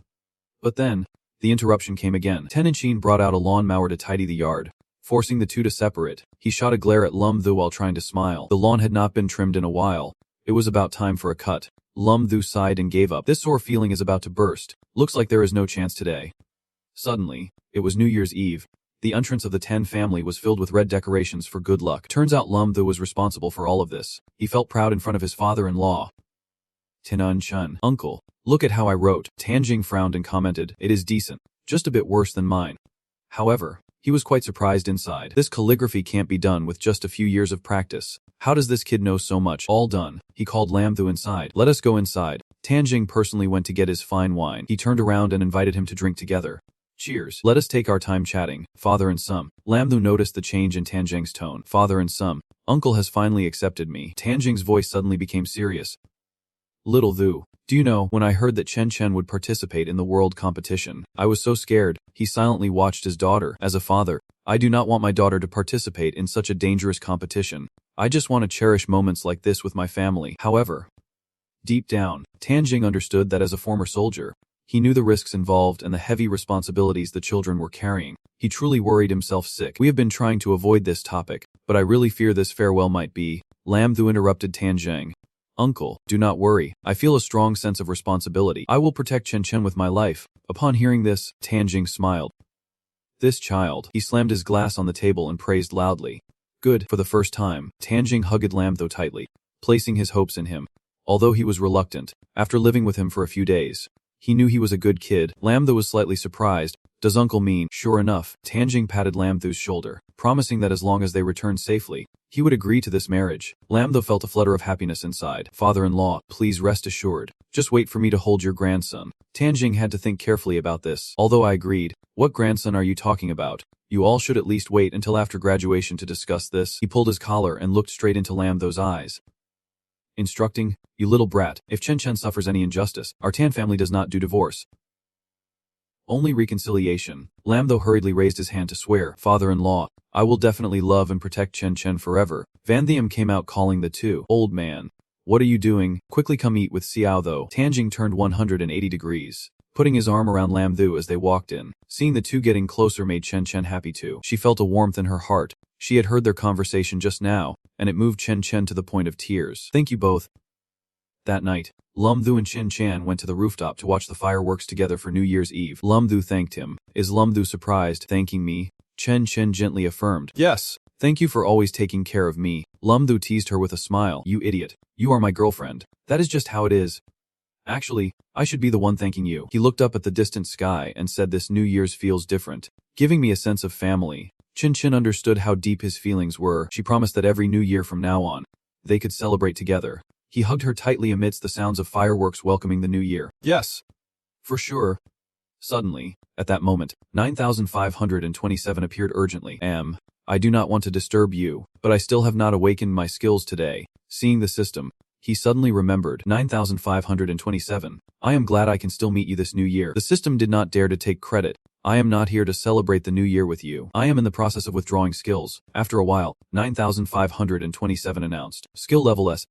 But then, the interruption came again. Chen brought out a lawnmower to tidy the yard, forcing the two to separate. He shot a glare at Lam-thu while trying to smile. The lawn had not been trimmed in a while. It was about time for a cut. Lam-thu sighed and gave up. This sore feeling is about to burst. Looks like there is no chance today. Suddenly, it was New Year's Eve. The entrance of the Ten family was filled with red decorations for good luck. Turns out Lam-thu was responsible for all of this. He felt proud in front of his father-in-law. Tian-chun. Uncle, look at how I wrote. Tanjing frowned and commented, it is decent. Just a bit worse than mine. However, he was quite surprised inside. This calligraphy can't be done with just a few years of practice. How does this kid know so much? All done. He called Lam-thu inside. Let us go inside. Tanjing personally went to get his fine wine. He turned around and invited him to drink together. Cheers. Let us take our time chatting, father and son. Lam-thu noticed the change in Tanjing's tone. Father and son. Uncle has finally accepted me. Tanjing's voice suddenly became serious. Little Thu, do you know, when I heard that Chen would participate in the world competition, I was so scared. He silently watched his daughter. As a father, I do not want my daughter to participate in such a dangerous competition. I just want to cherish moments like this with my family. However, deep down, Tanjing understood that as a former soldier, he knew the risks involved and the heavy responsibilities the children were carrying. He truly worried himself sick. We have been trying to avoid this topic, but I really fear this farewell might be. Lam-thu interrupted Tanjing. Uncle, do not worry. I feel a strong sense of responsibility. I will protect Chen with my life. Upon hearing this, Tanjing smiled. This child. He slammed his glass on the table and praised loudly. Good. For the first time, Tanjing hugged Lam-thu tightly, placing his hopes in him. Although he was reluctant, after living with him for a few days, he knew he was a good kid. Lam-thu was slightly surprised. Does uncle mean? Sure enough, Tanjing patted Lam-thu's shoulder, promising that as long as they returned safely, he would agree to this marriage. Lam-thu felt a flutter of happiness inside. Father-in-law, please rest assured. Just wait for me to hold your grandson. Tanjing had to think carefully about this. Although I agreed, what grandson are you talking about? You all should at least wait until after graduation to discuss this. He pulled his collar and looked straight into Lam-thu's eyes. Instructing, you little brat, if Chen suffers any injustice, our Tan family does not do divorce. Only reconciliation. Lam-thu hurriedly raised his hand to swear. Father-in-law, I will definitely love and protect Chen forever. Vanthiam came out calling the two. Old man. What are you doing? Quickly come eat with Xiao though. Tanjing turned 180 degrees, putting his arm around Lam-thu as they walked in. Seeing the two getting closer made Chen happy too. She felt a warmth in her heart. She had heard their conversation just now, and it moved Chen to the point of tears. Thank you both. That night, Lam-thu and Chen went to the rooftop to watch the fireworks together for New Year's Eve. Lam-thu thanked him. Is Lam-thu surprised? Thanking me? Chen gently affirmed. Yes. Thank you for always taking care of me. Lam-thu teased her with a smile. You idiot. You are my girlfriend. That is just how it is. Actually, I should be the one thanking you. He looked up at the distant sky and said this New Year's feels different, giving me a sense of family. Chen understood how deep his feelings were. She promised that every new year from now on, they could celebrate together. He hugged her tightly amidst the sounds of fireworks welcoming the new year. Yes. For sure. Suddenly, at that moment, 9527 appeared urgently. I do not want to disturb you, but I still have not awakened my skills today. Seeing the system, he suddenly remembered. 9527. I am glad I can still meet you this new year. The system did not dare to take credit. I am not here to celebrate the new year with you. I am in the process of withdrawing skills. After a while, 9527 announced. Skill level S.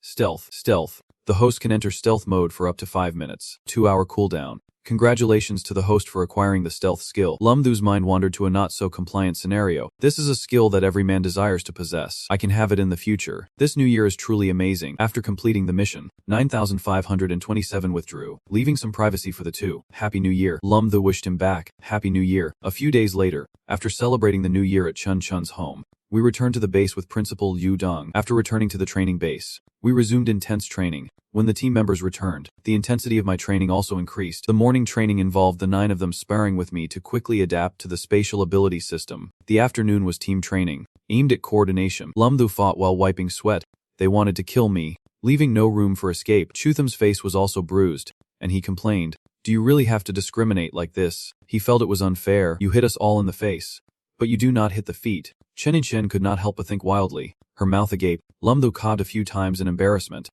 Stealth. The host can enter stealth mode for up to 5 minutes. 2-hour cooldown. Congratulations to the host for acquiring the stealth skill. Lumthu's mind wandered to a not-so-compliant scenario. This is a skill that every man desires to possess. I can have it in the future. This new year is truly amazing. After completing the mission, 9,527 withdrew, leaving some privacy for the two. Happy New Year. Lumthu wished him back. Happy New Year. A few days later, after celebrating the new year at Chun Chun's home, we returned to the base with Principal Yu Dong. After returning to the training base, we resumed intense training. When the team members returned, the intensity of my training also increased. The morning training involved the 9 of them sparring with me to quickly adapt to the spatial ability system. The afternoon was team training, aimed at coordination. Lumthu fought while wiping sweat. They wanted to kill me, leaving no room for escape. Chutham's face was also bruised, and he complained, "Do you really have to discriminate like this?" He felt it was unfair. "You hit us all in the face, but you do not hit the feet." Chen could not help but think wildly, her mouth agape. Lumthu coughed a few times in embarrassment,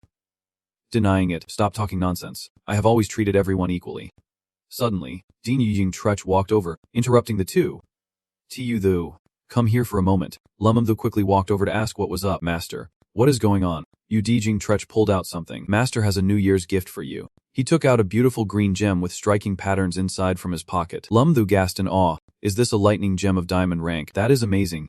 denying it. "Stop talking nonsense. I have always treated everyone equally." Suddenly, Dean Yijing Trech walked over, interrupting the two. "Tu, come here for a moment." Lumthu quickly walked over to ask what was up. "Master, what is going on?" Yu Dijing Trech pulled out something. "Master has a New Year's gift for you." He took out a beautiful green gem with striking patterns inside from his pocket. Lumthu gasped in awe. "Is this a lightning gem of diamond rank? That is amazing."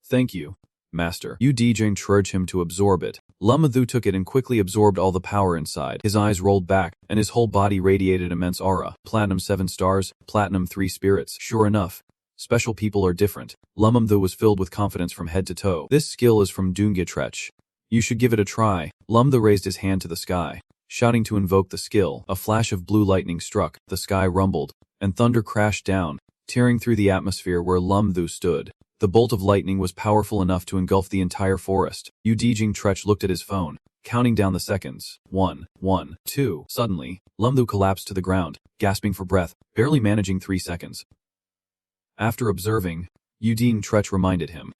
"Thank you, Master." Yu Dijing urged him to absorb it. Lumthu took it and quickly absorbed all the power inside. His eyes rolled back, and his whole body radiated immense aura. Platinum 7 stars, platinum 3 spirits. Sure enough, special people are different. Lumthu was filled with confidence from head to toe. "This skill is from Dunga Trech. You should give it a try." Lumthu raised his hand to the sky, shouting to invoke the skill. A flash of blue lightning struck, the sky rumbled, and thunder crashed down, tearing through the atmosphere where Lumthu stood. The bolt of lightning was powerful enough to engulf the entire forest. Yu Dijing Trech looked at his phone, counting down the seconds. 1, 1, 2. Suddenly, Lumthu collapsed to the ground, gasping for breath, barely managing 3 seconds. After observing, Yu Dijing Trech reminded him,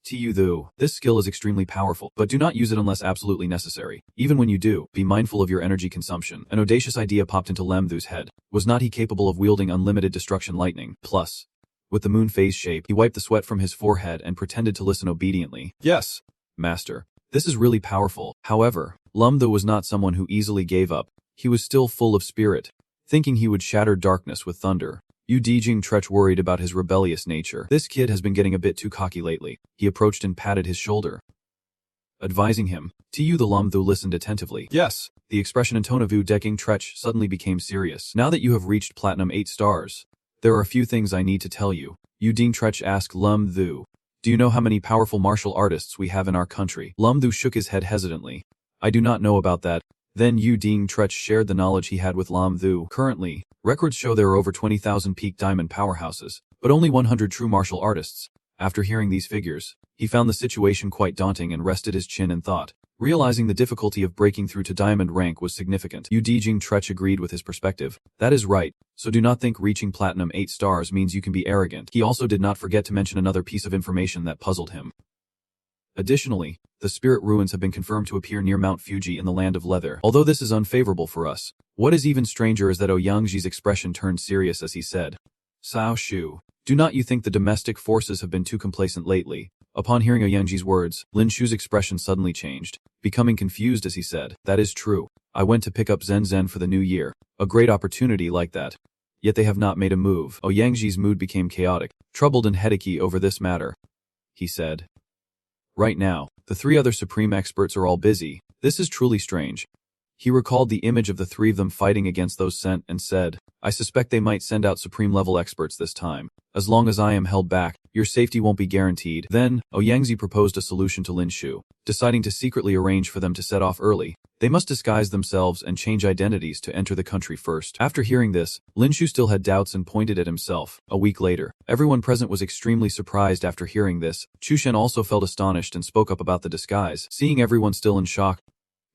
"Tu, this skill is extremely powerful, but do not use it unless absolutely necessary. Even when you do, be mindful of your energy consumption." An audacious idea popped into Lumthu's head. Was not he capable of wielding unlimited destruction lightning? Plus, with the moon phase shape, he wiped the sweat from his forehead and pretended to listen obediently. "Yes, Master. This is really powerful." However, Lumthu was not someone who easily gave up. He was still full of spirit, thinking he would shatter darkness with thunder. Yu Dijing Trech worried about his rebellious nature. "This kid has been getting a bit too cocky lately." He approached and patted his shoulder, advising him. Tu the Lumthu listened attentively. "Yes." The expression and tone of Yu Dijing Trech suddenly became serious. "Now that you have reached platinum 8 stars, there are a few things I need to tell you." Yu Dijing Trech asked Lumthu, "Do you know how many powerful martial artists we have in our country?" Lumthu shook his head hesitantly. "I do not know about that." Then Yu Dijing Trech shared the knowledge he had with Lumthu. Currently, records show there are over 20,000 peak diamond powerhouses, but only 100 true martial artists. After hearing these figures, he found the situation quite daunting and rested his chin in thought. Realizing the difficulty of breaking through to diamond rank was significant, Yu Dijing Trech agreed with his perspective. "That is right, so do not think reaching platinum 8 stars means you can be arrogant." He also did not forget to mention another piece of information that puzzled him. Additionally, the spirit ruins have been confirmed to appear near Mount Fuji in the Land of Leather. Although this is unfavorable for us, what is even stranger is that Ouyangji's expression turned serious as he said, "Sao Shu, do not you think the domestic forces have been too complacent lately?" Upon hearing Ouyangji's words, Lin Shu's expression suddenly changed, becoming confused as he said, "That is true. I went to pick up Zen Zen for the new year. A great opportunity like that. Yet they have not made a move." Ouyangji's mood became chaotic, troubled and headachy over this matter. He said, "Right now, the 3 other supreme experts are all busy. This is truly strange." He recalled the image of the 3 of them fighting against those sent and said, "I suspect they might send out supreme level experts this time. As long as I am held back, your safety won't be guaranteed." Then, Ouyangji proposed a solution to Lin Shu, deciding to secretly arrange for them to set off early. They must disguise themselves and change identities to enter the country first. After hearing this, Lin Shu still had doubts and pointed at himself. A week later, everyone present was extremely surprised after hearing this. Chu Shen also felt astonished and spoke up about the disguise. Seeing everyone still in shock,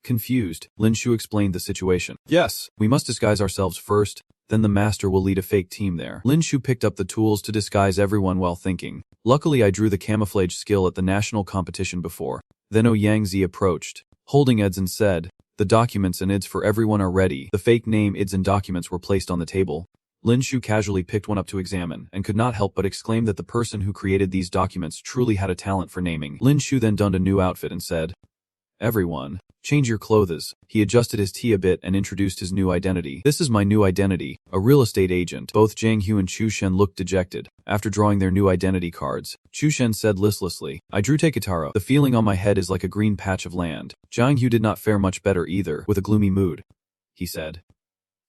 confused, Lin Shu explained the situation. "Yes, we must disguise ourselves first, then the master will lead a fake team there." Lin Shu picked up the tools to disguise everyone while thinking, "Luckily I drew the camouflage skill at the national competition before." Then Ouyangji approached, holding IDs and said, "The documents and IDs for everyone are ready." The fake name IDs and documents were placed on the table. Lin Shu casually picked one up to examine and could not help but exclaim that the person who created these documents truly had a talent for naming. Lin Shu then donned a new outfit and said, Everyone, change your clothes. He adjusted his tee a bit and introduced his new identity. This is my new identity, a real estate agent. Both Jiang Hu and Chu Shen looked dejected. After drawing their new identity cards, Chu Shen said listlessly, I drew Taketaro. The feeling on my head is like a green patch of land. Jiang Hu did not fare much better either, with a gloomy mood. He said,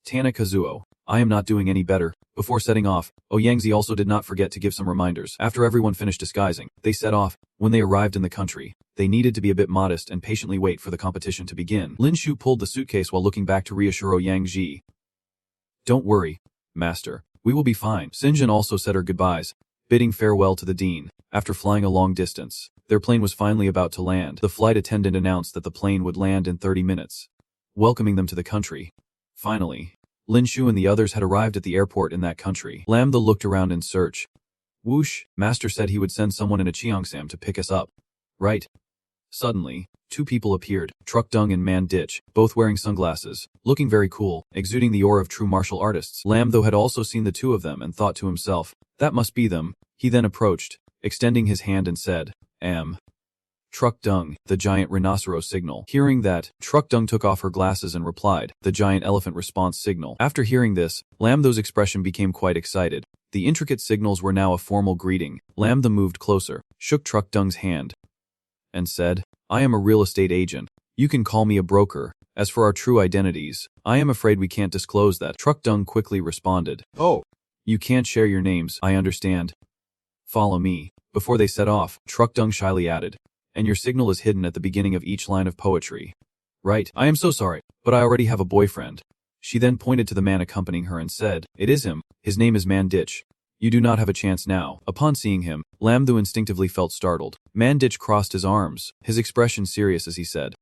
Tana Kazuo, I am not doing any better. Before setting off, Oyangzi also did not forget to give some reminders. After everyone finished disguising, they set off. When they arrived in the country, they needed to be a bit modest and patiently wait for the competition to begin. Lin Shu pulled the suitcase while looking back to reassure Oyangzi. Don't worry, master. We will be fine. Sinjin also said her goodbyes, bidding farewell to the dean. After flying a long distance, their plane was finally about to land. The flight attendant announced that the plane would land in 30 minutes, welcoming them to the country. Finally, Lin Shu and the others had arrived at the airport in that country. Lam Tho looked around in search. Whoosh, master said he would send someone in a Cheongsam to pick us up. Right. Suddenly, two people appeared, Truck Dung and Man Ditch, both wearing sunglasses, looking very cool, exuding the aura of true martial artists. Lam Tho had also seen the two of them and thought to himself, that must be them. He then approached, extending his hand and said, Truck Dung, the giant rhinoceros signal. Hearing that, Truck Dung took off her glasses and replied, the giant elephant response signal. After hearing this, Lam Tho's expression became quite excited. The intricate signals were now a formal greeting. Lam Tho moved closer, shook Truck Dung's hand, and said, I am a real estate agent. You can call me a broker. As for our true identities, I am afraid we can't disclose that. Truck Dung quickly responded, Oh, you can't share your names, I understand. Follow me. Before they set off, Truck Dung shyly added, and your signal is hidden at the beginning of each line of poetry. Right, I am so sorry, but I already have a boyfriend. She then pointed to the man accompanying her and said, It is him. His name is Man Ditch. You do not have a chance now. Upon seeing him, Lam Tho instinctively felt startled. Man Ditch crossed his arms, his expression serious as he said,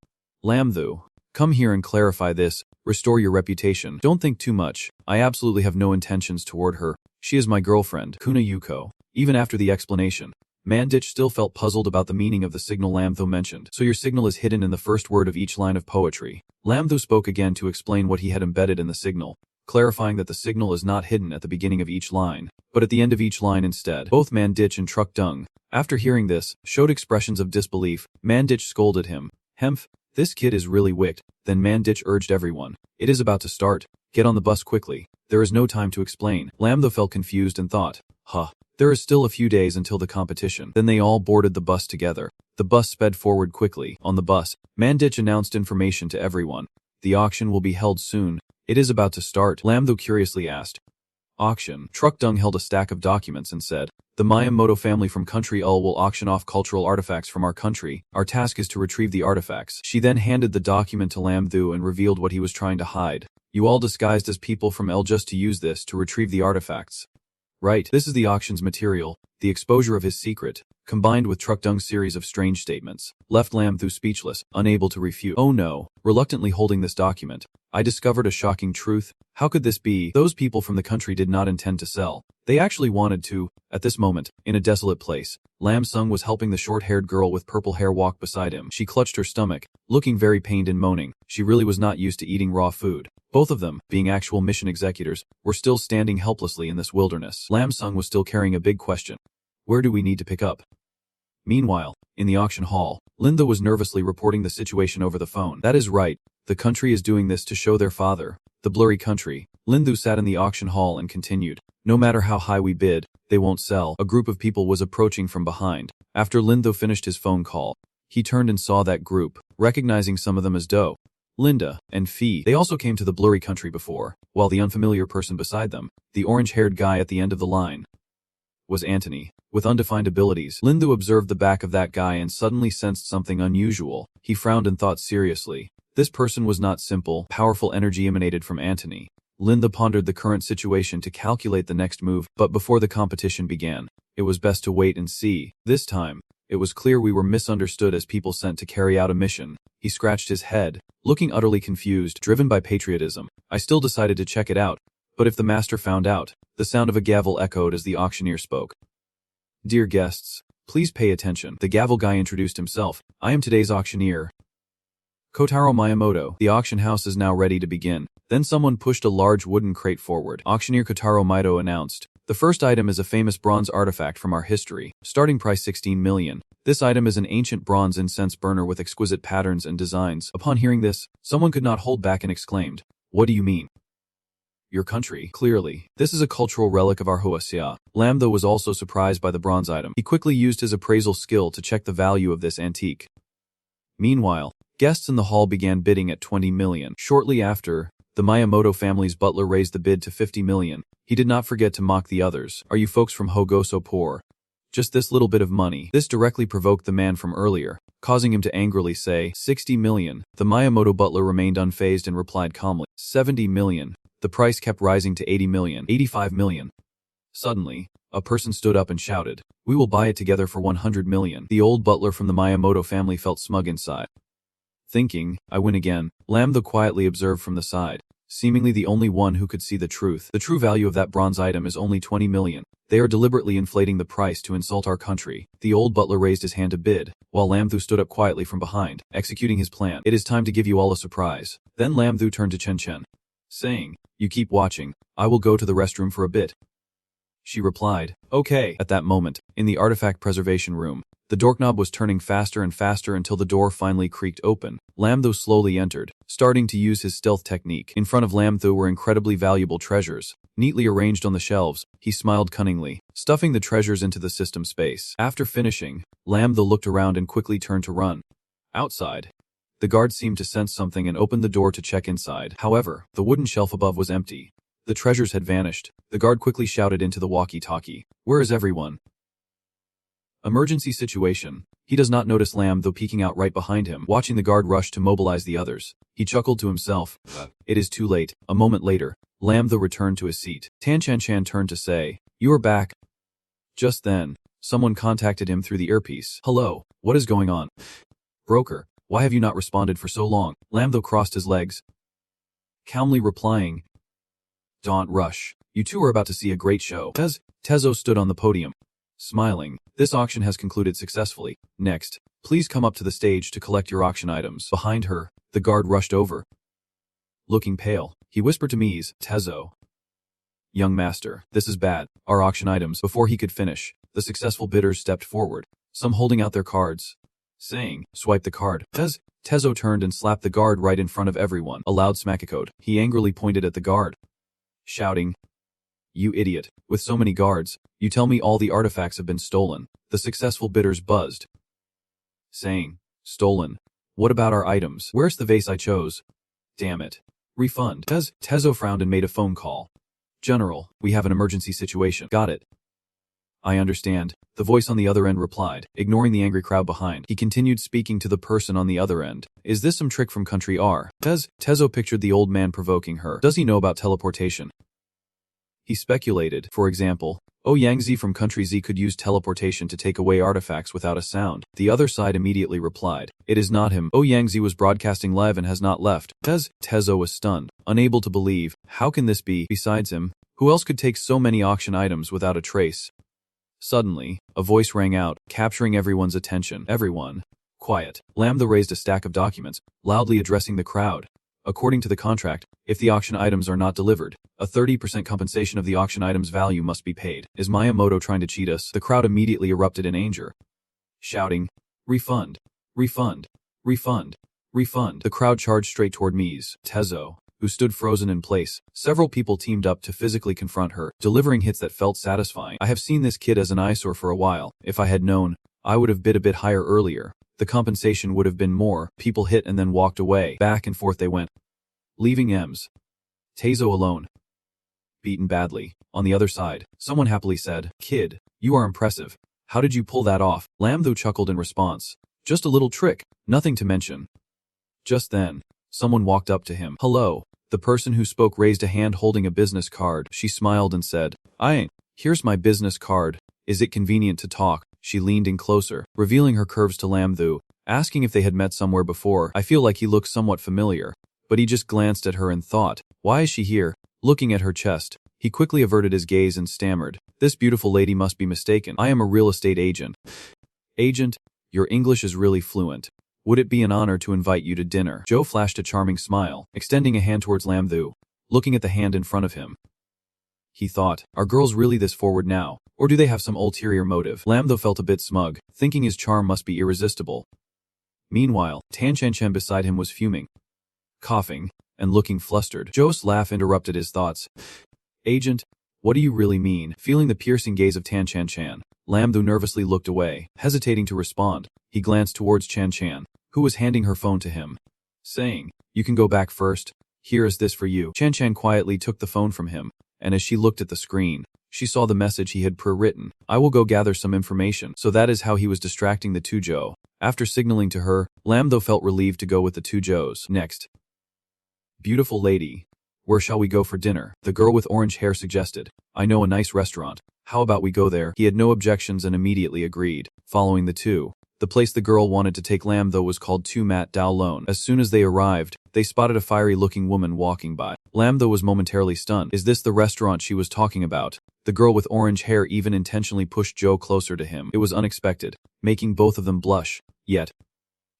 Lam Tho, come here and clarify this. Restore your reputation. Don't think too much. I absolutely have no intentions toward her. She is my girlfriend, Kuna Yuko. Even after the explanation, Man Ditch still felt puzzled about the meaning of the signal Lam Tho mentioned. So your signal is hidden in the first word of each line of poetry. Lam Tho spoke again to explain what he had embedded in the signal, clarifying that the signal is not hidden at the beginning of each line, but at the end of each line instead. Both Man Ditch and Truck Dung, after hearing this, showed expressions of disbelief. Man Ditch scolded him. Hemph, this kid is really wicked. Then Man Ditch urged everyone. It is about to start. Get on the bus quickly. There is no time to explain. Lam Tho felt confused and thought, there is still a few days until the competition. Then they all boarded the bus together. The bus sped forward quickly. On the bus, Man Ditch announced information to everyone. The auction will be held soon. It is about to start. Lam Tho curiously asked, Auction. Truck Dung held a stack of documents and said, The Miyamoto family from country Ul will auction off cultural artifacts from our country. Our task is to retrieve the artifacts. She then handed the document to Lam Tho and revealed what he was trying to hide. You all disguised as people from El just to use this to retrieve the artifacts. Right, this is the auction's material. The exposure of his secret, combined with Truck Dung's series of strange statements, left Lam Tho speechless, unable to refute. Oh no, reluctantly holding this document, I discovered a shocking truth. How could this be? Those people from the country did not intend to sell. They actually wanted to. At this moment, in a desolate place, Lam Sung was helping the short-haired girl with purple hair walk beside him. She clutched her stomach, looking very pained and moaning. She really was not used to eating raw food. Both of them, being actual mission executors, were still standing helplessly in this wilderness. Lam Sung was still carrying a big question. Where do we need to pick up? Meanwhile, in the auction hall, Linda was nervously reporting the situation over the phone. That is right. The country is doing this to show their father. The blurry country. Lindu sat in the auction hall and continued. No matter how high we bid, they won't sell. A group of people was approaching from behind. After Lindo finished his phone call, he turned and saw that group, recognizing some of them as Do, Linda, and Fee. They also came to the blurry country before, while the unfamiliar person beside them, the orange-haired guy at the end of the line, was Anthony. With undefined abilities, Lindu observed the back of that guy and suddenly sensed something unusual. He frowned and thought seriously. This person was not simple. Powerful energy emanated from Anthony. Linda pondered the current situation to calculate the next move, but before the competition began, it was best to wait and see. This time, it was clear we were misunderstood as people sent to carry out a mission. He scratched his head, looking utterly confused, driven by patriotism. I still decided to check it out, but if the master found out, the sound of a gavel echoed as the auctioneer spoke. Dear guests, please pay attention. The gavel guy introduced himself. I am today's auctioneer, Kotaro Miyamoto. The auction house is now ready to begin. Then someone pushed a large wooden crate forward. Auctioneer Kotaro Miyamoto announced, The first item is a famous bronze artifact from our history, starting price 16 million. This item is an ancient bronze incense burner with exquisite patterns and designs. Upon hearing this, someone could not hold back and exclaimed, "What do you mean?" Your country, clearly. This is a cultural relic of our Huaxia. Lam though was also surprised by the bronze item. He quickly used his appraisal skill to check the value of this antique. Meanwhile, guests in the hall began bidding at 20 million. Shortly after, the Miyamoto family's butler raised the bid to 50 million. He did not forget to mock the others. Are you folks from Hogo so poor? Just this little bit of money. This directly provoked the man from earlier, causing him to angrily say, 60 million. The Miyamoto butler remained unfazed and replied calmly, 70 million. The price kept rising to 80 million, 85 million. Suddenly, a person stood up and shouted, "We will buy it together for 100 million. The old butler from the Miyamoto family felt smug inside. Thinking, I win again, Lam though quietly observed from the side, seemingly the only one who could see the truth. The true value of that bronze item is only 20 million. They are deliberately inflating the price to insult our country. The old butler raised his hand to bid, while Lamthu stood up quietly from behind, executing his plan. It is time to give you all a surprise. Then Lamthu turned to Chen Chen, saying, "You keep watching. I will go to the restroom for a bit." She replied, "Okay." At that moment, in the artifact preservation room, the doorknob was turning faster and faster until the door finally creaked open. Lamthu slowly entered, starting to use his stealth technique. In front of Lamthu were incredibly valuable treasures, neatly arranged on the shelves. He smiled cunningly, stuffing the treasures into the system space. After finishing, Lamthu looked around and quickly turned to run. Outside, the guard seemed to sense something and opened the door to check inside. However, the wooden shelf above was empty. The treasures had vanished. The guard quickly shouted into the walkie-talkie, "Where is everyone?" Emergency situation. He does not notice Lam though peeking out right behind him, watching the guard rush to mobilize the others. He chuckled to himself. It is too late. A moment later, Lam though returned to his seat. Tan Chan Chan turned to say, "You are back." Just then, someone contacted him through the earpiece. "Hello, what is going on?" "Broker, why have you not responded for so long?" Lam though crossed his legs, calmly replying, "Don't rush. You two are about to see a great show." Tezo stood on the podium, smiling. "This auction has concluded successfully. Next, please come up to the stage to collect your auction items." Behind her, the guard rushed over. Looking pale, he whispered to Mies, "Tezo. Young master, this is bad. Our auction items." Before he could finish, the successful bidders stepped forward, some holding out their cards, saying, "Swipe the card." Tezo turned and slapped the guard right in front of everyone. A loud smackacode. He angrily pointed at the guard, shouting, "You idiot. With so many guards, you tell me all the artifacts have been stolen." The successful bidders buzzed, saying, "Stolen? What about our items? Where's the vase I chose? Damn it. Refund." Tezo frowned and made a phone call. "General, we have an emergency situation." "Got it. I understand." The voice on the other end replied, ignoring the angry crowd behind. He continued speaking to the person on the other end. "Is this some trick from country R?" Tezo pictured the old man provoking her. Does he know about teleportation? He speculated, for example, Yangzi from country Z could use teleportation to take away artifacts without a sound. The other side immediately replied, "It is not him. Yangzi was broadcasting live and has not left." Tezo was stunned, unable to believe. How can this be? Besides him, who else could take so many auction items without a trace? Suddenly, a voice rang out, capturing everyone's attention. "Everyone, quiet." Lamtha raised a stack of documents, loudly addressing the crowd. "According to the contract, if the auction items are not delivered, a 30% compensation of the auction item's value must be paid. Is Miyamoto trying to cheat us?" The crowd immediately erupted in anger, shouting, "Refund! Refund! Refund! Refund!" The crowd charged straight toward Mies, Tezo, who stood frozen in place. Several people teamed up to physically confront her, delivering hits that felt satisfying. "I have seen this kid as an eyesore for a while. If I had known, I would have bid a bit higher earlier. The compensation would have been more." People hit and then walked away. Back and forth they went, leaving Tezo alone, beaten badly. On the other side, someone happily said, "Kid, you are impressive. How did you pull that off?" Lamthu chuckled in response, "Just a little trick, nothing to mention." Just then, someone walked up to him. "Hello." The person who spoke raised a hand holding a business card. She smiled and said, "Here's my business card. Is it convenient to talk?" She leaned in closer, revealing her curves to Lamthu, asking if they had met somewhere before. I feel like he looked somewhat familiar, but he just glanced at her and thought, "Why is she here?" Looking at her chest, he quickly averted his gaze and stammered, "This beautiful lady must be mistaken. I am a real estate agent." "Agent, your English is really fluent. Would it be an honor to invite you to dinner?" Joe flashed a charming smile, extending a hand towards Lamthu, looking at the hand in front of him. he thought. Are girls really this forward now? Or do they have some ulterior motive? Lam though felt a bit smug, thinking his charm must be irresistible. Meanwhile, Tan Chen Chen beside him was fuming, coughing, and looking flustered. Joe's laugh interrupted his thoughts. Agent, what do you really mean? Feeling the piercing gaze of Tan Chen Chen, Lam though nervously looked away, hesitating to respond. He glanced towards Chen Chen, who was handing her phone to him, saying, "You can go back first. Here is this for you." Chen Chen quietly took the phone from him, and as she looked at the screen, she saw the message he had pre-written. "I will go gather some information." So that is how he was distracting the two Joe. After signaling to her, Lam though felt relieved to go with the two Joes. Next. "Beautiful lady, where shall we go for dinner?" the girl with orange hair suggested. "I know a nice restaurant. How about we go there?" He had no objections and immediately agreed, following the two. The place the girl wanted to take Lam though was called Tu Mat Dao Lone. As soon as they arrived, they spotted a fiery-looking woman walking by. Lam though was momentarily stunned. Is this the restaurant she was talking about? The girl with orange hair even intentionally pushed Joe closer to him. It was unexpected, making both of them blush. Yet,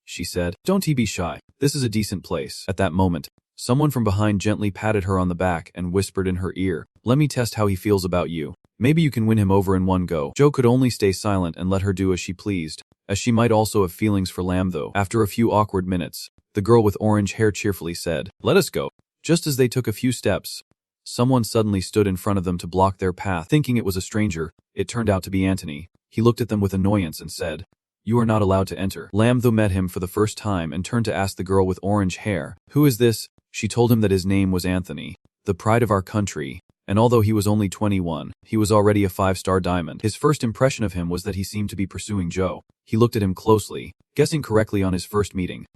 she said, "Don't be shy. This is a decent place." At that moment, someone from behind gently patted her on the back and whispered in her ear, "Let me test how he feels about you. Maybe you can win him over in one go." Joe could only stay silent and let her do as she pleased, as she might also have feelings for Lam though. After a few awkward minutes, the girl with orange hair cheerfully said, "Let us go." Just as they took a few steps, someone suddenly stood in front of them to block their path. Thinking it was a stranger, it turned out to be Anthony. He looked at them with annoyance and said, "You are not allowed to enter." Lam though met him for the first time and turned to ask the girl with orange hair, "Who is this?" She told him that his name was Anthony, the pride of our country, and although he was only 21, he was already a 5-star diamond. His first impression of him was that he seemed to be pursuing Joe. He looked at him closely, guessing correctly on his first meeting.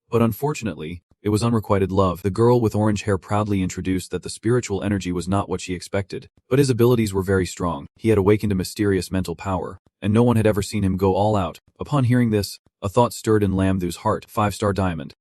But unfortunately, it was unrequited love. The girl with orange hair proudly introduced that the spiritual energy was not what she expected, but his abilities were very strong. He had awakened a mysterious mental power, and no one had ever seen him go all out. Upon hearing this, a thought stirred in Lam Thu's heart. 5-star diamond.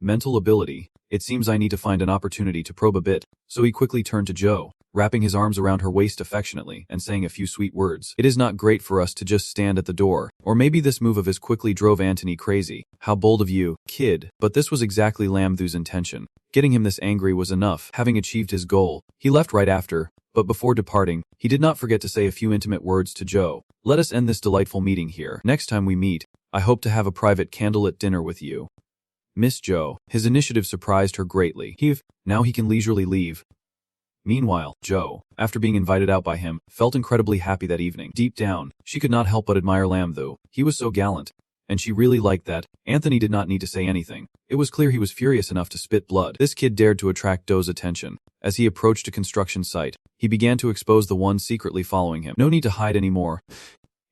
Mental ability. It seems I need to find an opportunity to probe a bit. So he quickly turned to Joe, wrapping his arms around her waist affectionately and saying a few sweet words. It is not great for us to just stand at the door. Or maybe this move of his quickly drove Anthony crazy. How bold of you, kid. But this was exactly Lam Thu's intention. Getting him this angry was enough. Having achieved his goal, he left right after, but before departing, he did not forget to say a few intimate words to Joe. "Let us end this delightful meeting here. Next time we meet, I hope to have a private candlelit dinner with you, Miss Joe." His initiative surprised her greatly. Now he can leisurely leave. Meanwhile, Joe, after being invited out by him, felt incredibly happy that evening. Deep down, she could not help but admire Lam Thu. He was so gallant, and she really liked that. Anthony did not need to say anything. It was clear he was furious enough to spit blood. This kid dared to attract Doe's attention. As he approached a construction site, he began to expose the one secretly following him. No need to hide anymore.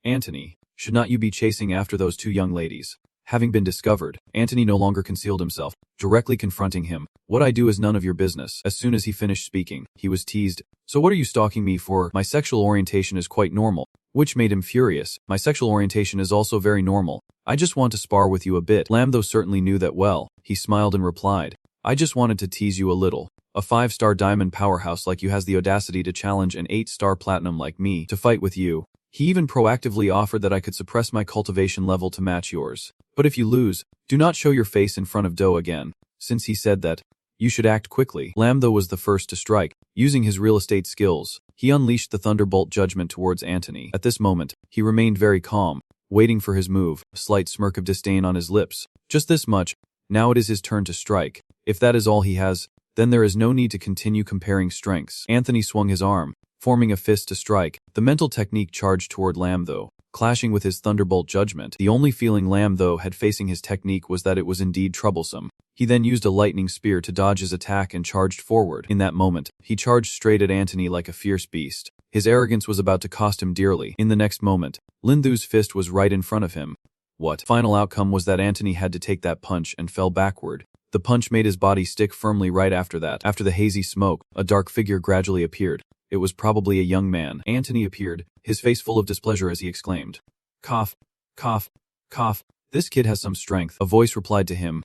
"Anthony, should not you be chasing after those two young ladies?" Having been discovered, Anthony no longer concealed himself, directly confronting him. "What I do is none of your business." As soon as he finished speaking, he was teased. "So what are you stalking me for? My sexual orientation is quite normal," which made him furious. "My sexual orientation is also very normal. I just want to spar with you a bit." Lam though certainly knew that well. He smiled and replied, "I just wanted to tease you a little. A 5-star diamond powerhouse like you has the audacity to challenge an 8-star platinum like me to fight with you. He even proactively offered that I could suppress my cultivation level to match yours. But if you lose, do not show your face in front of Doe again." Since he said that, you should act quickly. Lam though was the first to strike. Using his real estate skills, he unleashed the thunderbolt judgment towards Anthony. At this moment, he remained very calm, waiting for his move, a slight smirk of disdain on his lips. Just this much. Now it is his turn to strike. If that is all he has, then there is no need to continue comparing strengths. Anthony swung his arm, forming a fist to strike. The mental technique charged toward Lam though, clashing with his thunderbolt judgment. The only feeling Lam though had facing his technique was that it was indeed troublesome. He then used a lightning spear to dodge his attack and charged forward. In that moment, he charged straight at Anthony like a fierce beast. His arrogance was about to cost him dearly. In the next moment, Lin Thu's fist was right in front of him. What? Final outcome was that Anthony had to take that punch and fell backward. The punch made his body stick firmly right after that. After the hazy smoke, a dark figure gradually appeared. It was probably a young man. Anthony appeared, his face full of displeasure as he exclaimed, "Cough, cough, cough. This kid has some strength." A voice replied to him,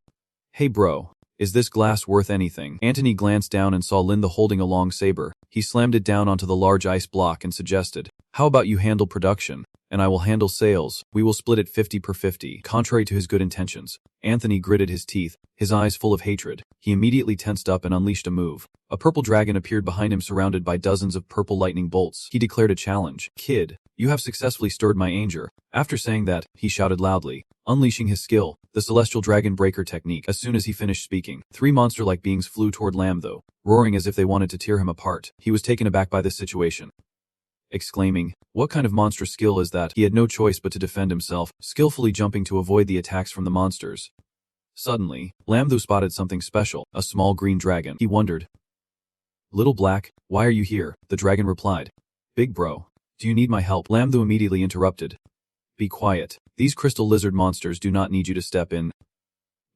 "Hey bro, is this glass worth anything?" Anthony glanced down and saw Linda holding a long saber. He slammed it down onto the large ice block and suggested, "How about you handle production?" and I will handle sales. We will split it 50-50. Contrary to his good intentions, Anthony gritted his teeth, his eyes full of hatred. He immediately tensed up and unleashed a move. A purple dragon appeared behind him surrounded by dozens of purple lightning bolts. He declared a challenge. Kid, you have successfully stirred my anger. After saying that, he shouted loudly, unleashing his skill, the Celestial Dragon Breaker technique. As soon as he finished speaking, 3 monster-like beings flew toward Lambtho, roaring as if they wanted to tear him apart. He was taken aback by this situation, exclaiming, "What kind of monstrous skill is that?" He had no choice but to defend himself, skillfully jumping to avoid the attacks from the monsters. Suddenly, Lambtho spotted something special, a small green dragon. He wondered, "Little Black, why are you here?" The dragon replied, "Big bro, do you need my help?" Lambtho immediately interrupted, "Be quiet. These crystal lizard monsters do not need you to step in."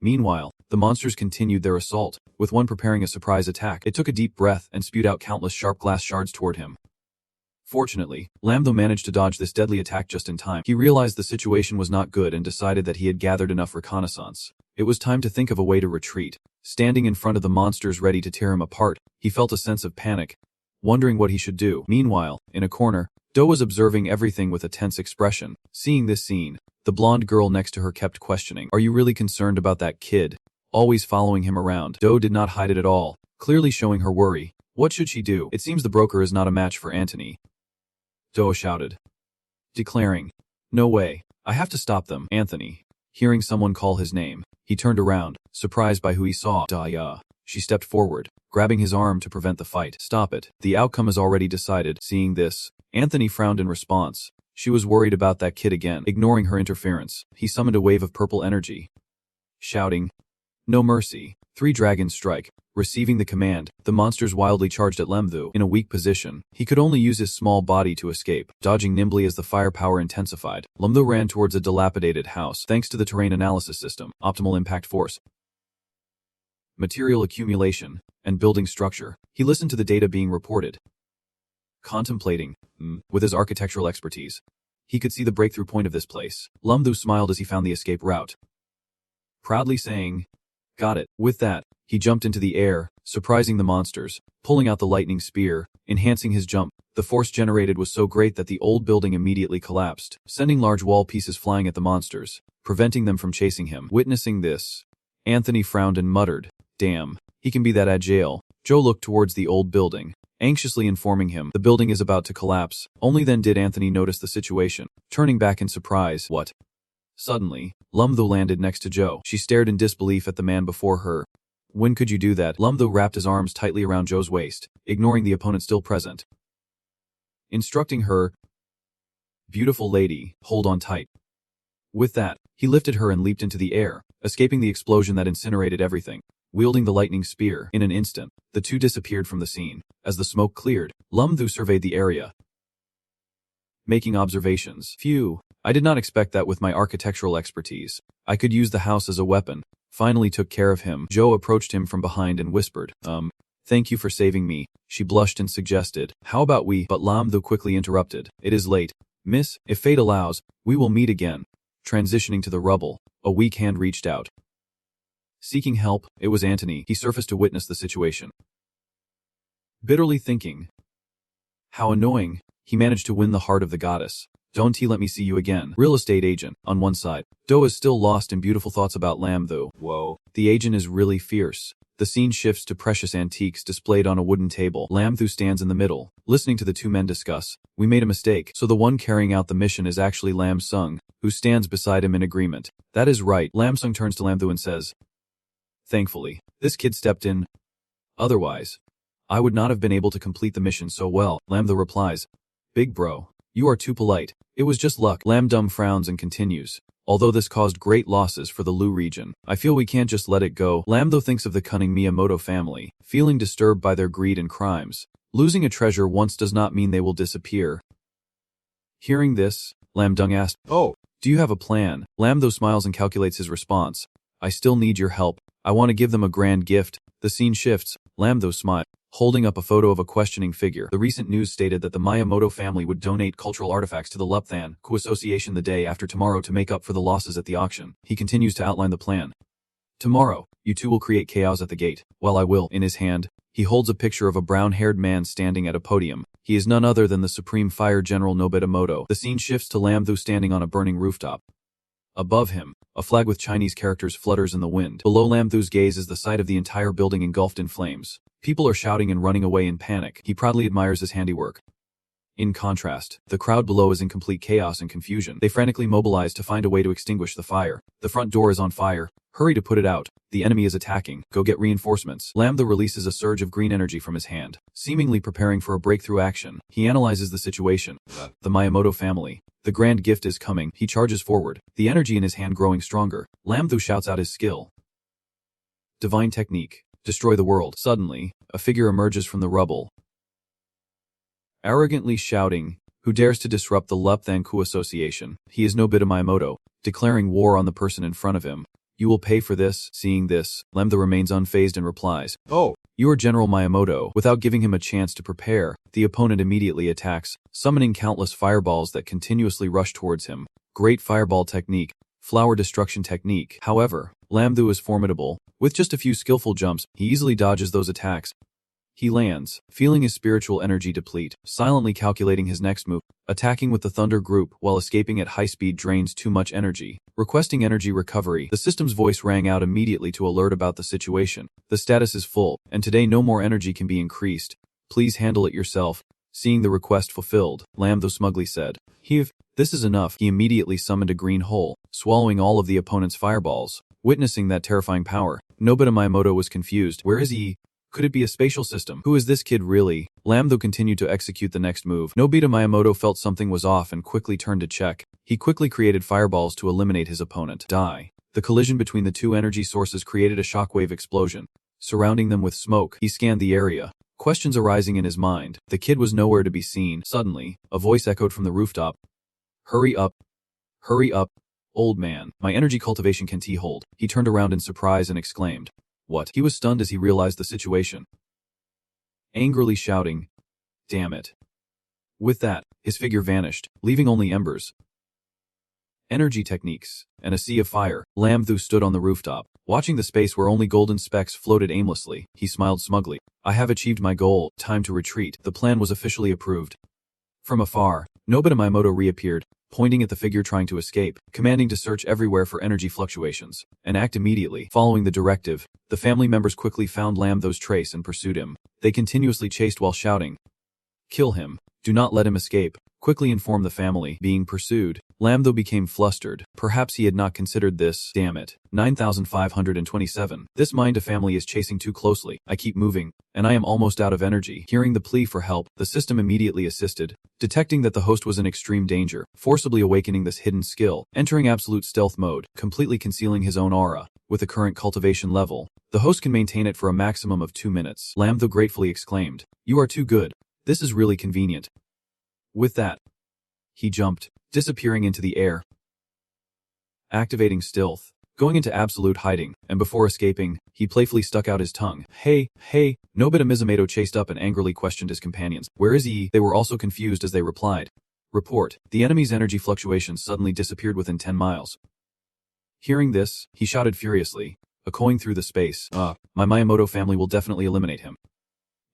Meanwhile, the monsters continued their assault, with one preparing a surprise attack. It took a deep breath and spewed out countless sharp glass shards toward him. Fortunately, Lambtho managed to dodge this deadly attack just in time. He realized the situation was not good and decided that he had gathered enough reconnaissance. It was time to think of a way to retreat. Standing in front of the monsters ready to tear him apart, he felt a sense of panic, wondering what he should do. Meanwhile, in a corner, Do was observing everything with a tense expression. Seeing this scene, the blonde girl next to her kept questioning, "Are you really concerned about that kid? Always following him around." Do did not hide it at all, clearly showing her worry. What should she do? It seems the broker is not a match for Anthony, Do shouted, declaring, "No way, I have to stop them." Anthony, hearing someone call his name, he turned around, surprised by who he saw. Daya. She stepped forward, grabbing his arm to prevent the fight. "Stop it. The outcome is already decided." Seeing this, Anthony frowned in response. She was worried about that kid again. Ignoring her interference, he summoned a wave of purple energy, shouting, "No mercy." 3 dragons strike. Receiving the command, the monsters wildly charged at Lambtho. In a weak position, he could only use his small body to escape. Dodging nimbly as the firepower intensified, Lambtho ran towards a dilapidated house. Thanks to the terrain analysis system, optimal impact force, material accumulation, and building structure, he listened to the data being reported. Contemplating, with his architectural expertise, he could see the breakthrough point of this place. Lambtho smiled as he found the escape route, proudly saying, "Got it." With that, he jumped into the air, surprising the monsters, pulling out the lightning spear, enhancing his jump. The force generated was so great that the old building immediately collapsed, sending large wall pieces flying at the monsters, preventing them from chasing him. Witnessing this, Anthony frowned and muttered, "Damn, he can be that agile." Joe looked towards the old building, anxiously informing him the building is about to collapse. Only then did Anthony notice the situation, turning back in surprise. "What?" Suddenly, Lambtho landed next to Joe. She stared in disbelief at the man before her. "When could you do that?" Lambtho wrapped his arms tightly around Joe's waist, ignoring the opponent still present, instructing her, "Beautiful lady, hold on tight." With that, he lifted her and leaped into the air, escaping the explosion that incinerated everything. Wielding the lightning spear, in an instant, the two disappeared from the scene. As the smoke cleared, Lambtho surveyed the area, making observations. "Phew, I did not expect that with my architectural expertise. I could use the house as a weapon." Finally took care of him. Joe approached him from behind and whispered, "Thank you for saving me." She blushed and suggested, "How about we?" But Lambtho quickly interrupted, "It is late. Miss, if fate allows, we will meet again." Transitioning to the rubble, a weak hand reached out, seeking help. It was Anthony. He surfaced to witness the situation, bitterly thinking, "How annoying. He managed to win the heart of the goddess. Don't he let me see you again." Real estate agent, on one side. Do is still lost in beautiful thoughts about Lambtho. Whoa. The agent is really fierce. The scene shifts to precious antiques displayed on a wooden table. Lambtho stands in the middle, listening to the two men discuss. "We made a mistake. So the one carrying out the mission is actually Lam Sung, who stands beside him in agreement." "That is right." Lam Sung turns to Lambtho and says, "Thankfully, this kid stepped in. Otherwise, I would not have been able to complete the mission so well." Lambtho replies, "Big bro, you are too polite. It was just luck." Lamdum frowns and continues, "Although this caused great losses for the Lu region, I feel we can't just let it go." Lambtho thinks of the cunning Miyamoto family, feeling disturbed by their greed and crimes. Losing a treasure once does not mean they will disappear. Hearing this, Lamdung asked, "Oh, do you have a plan?" Lambtho smiles and calculates his response. "I still need your help. I want to give them a grand gift." The scene shifts. Lambtho smiled, holding up a photo of a questioning figure. The recent news stated that the Miyamoto family would donate cultural artifacts to the Lupthan Ku Association the day after tomorrow to make up for the losses at the auction. He continues to outline the plan. "Tomorrow, you two will create chaos at the gate, while I will." In his hand, He holds a picture of a brown-haired man standing at a podium. He is none other than the Supreme Fire General Nobitamoto. The scene shifts to Lam-Thu standing on a burning rooftop. Above him, a flag with Chinese characters flutters in the wind. Below Lam-Thu's gaze is the sight of the entire building engulfed in flames. People are shouting and running away in panic. He proudly admires his handiwork. In contrast, the crowd below is in complete chaos and confusion. They frantically mobilize to find a way to extinguish the fire. The front door is on fire. Hurry to put it out. The enemy is attacking. Go get reinforcements. Lam-Thu releases a surge of green energy from his hand, seemingly preparing for a breakthrough action. He analyzes the situation. The Miyamoto family. The grand gift is coming. He charges forward, the energy in his hand growing stronger. Lam-Thu shouts out his skill. Divine technique. Destroy the world. Suddenly, a figure emerges from the rubble. Arrogantly shouting, who dares to disrupt the Lupthanku Association? He is Nobita Miyamoto, declaring war on the person in front of him. You will pay for this. Seeing this, Lam-Thu remains unfazed and replies, "Oh, you are General Miyamoto." Without giving him a chance to prepare, the opponent immediately attacks, summoning countless fireballs that continuously rush towards him. Great fireball technique. Flower destruction technique. However, Lam-Thu is formidable. With just a few skillful jumps, he easily dodges those attacks. He lands, feeling his spiritual energy deplete, silently calculating his next move. Attacking with the Thunder Group while escaping at high speed drains too much energy. Requesting energy recovery, the system's voice rang out immediately to alert about the situation. The status is full, and today no more energy can be increased. Please handle it yourself. Seeing the request fulfilled, Lam-Thu smugly said, This is enough." He immediately summoned a green hole, swallowing all of the opponent's fireballs. Witnessing that terrifying power, Nobita Miyamoto was confused. Where is he? Could it be a spatial system? Who is this kid really? Lam-Thu continued to execute the next move. Nobita Miyamoto felt something was off and quickly turned to check. He quickly created fireballs to eliminate his opponent. Die. The collision between the two energy sources created a shockwave explosion. Surrounding them with smoke, he scanned the area, questions arising in his mind. The kid was nowhere to be seen. Suddenly, a voice echoed from the rooftop. Hurry up. Hurry up. Old man, my energy cultivation can't hold. He turned around in surprise and exclaimed. What? He was stunned as he realized the situation. Angrily shouting, "Damn it." With that, his figure vanished, leaving only embers. Energy techniques, and a sea of fire. Lam-Thu stood on the rooftop, watching the space where only golden specks floated aimlessly. He smiled smugly. I have achieved my goal. Time to retreat. The plan was officially approved. From afar, Nobita Miyamoto reappeared, pointing at the figure trying to escape, commanding to search everywhere for energy fluctuations, and act immediately. Following the directive, the family members quickly found Lam-Thu's trace and pursued him. They continuously chased while shouting, "Kill him. Do not let him escape." Quickly informed the family. Being pursued, Lam-Thu became flustered. Perhaps he had not considered this. Damn it. 9527. This mind a family is chasing too closely. I keep moving, and I am almost out of energy. Hearing the plea for help, the system immediately assisted, detecting that the host was in extreme danger, forcibly awakening this hidden skill, entering absolute stealth mode, completely concealing his own aura. With the current cultivation level, the host can maintain it for a maximum of 2 minutes. Lam-Thu gratefully exclaimed, "You are too good. This is really convenient." With that, he jumped, disappearing into the air. Activating stealth, going into absolute hiding, and before escaping, he playfully stuck out his tongue. Hey. Nobita Miyamoto chased up and angrily questioned his companions. Where is he? They were also confused as they replied. Report. The enemy's energy fluctuations suddenly disappeared within 10 miles. Hearing this, he shouted furiously, echoing through the space. My Miyamoto family will definitely eliminate him.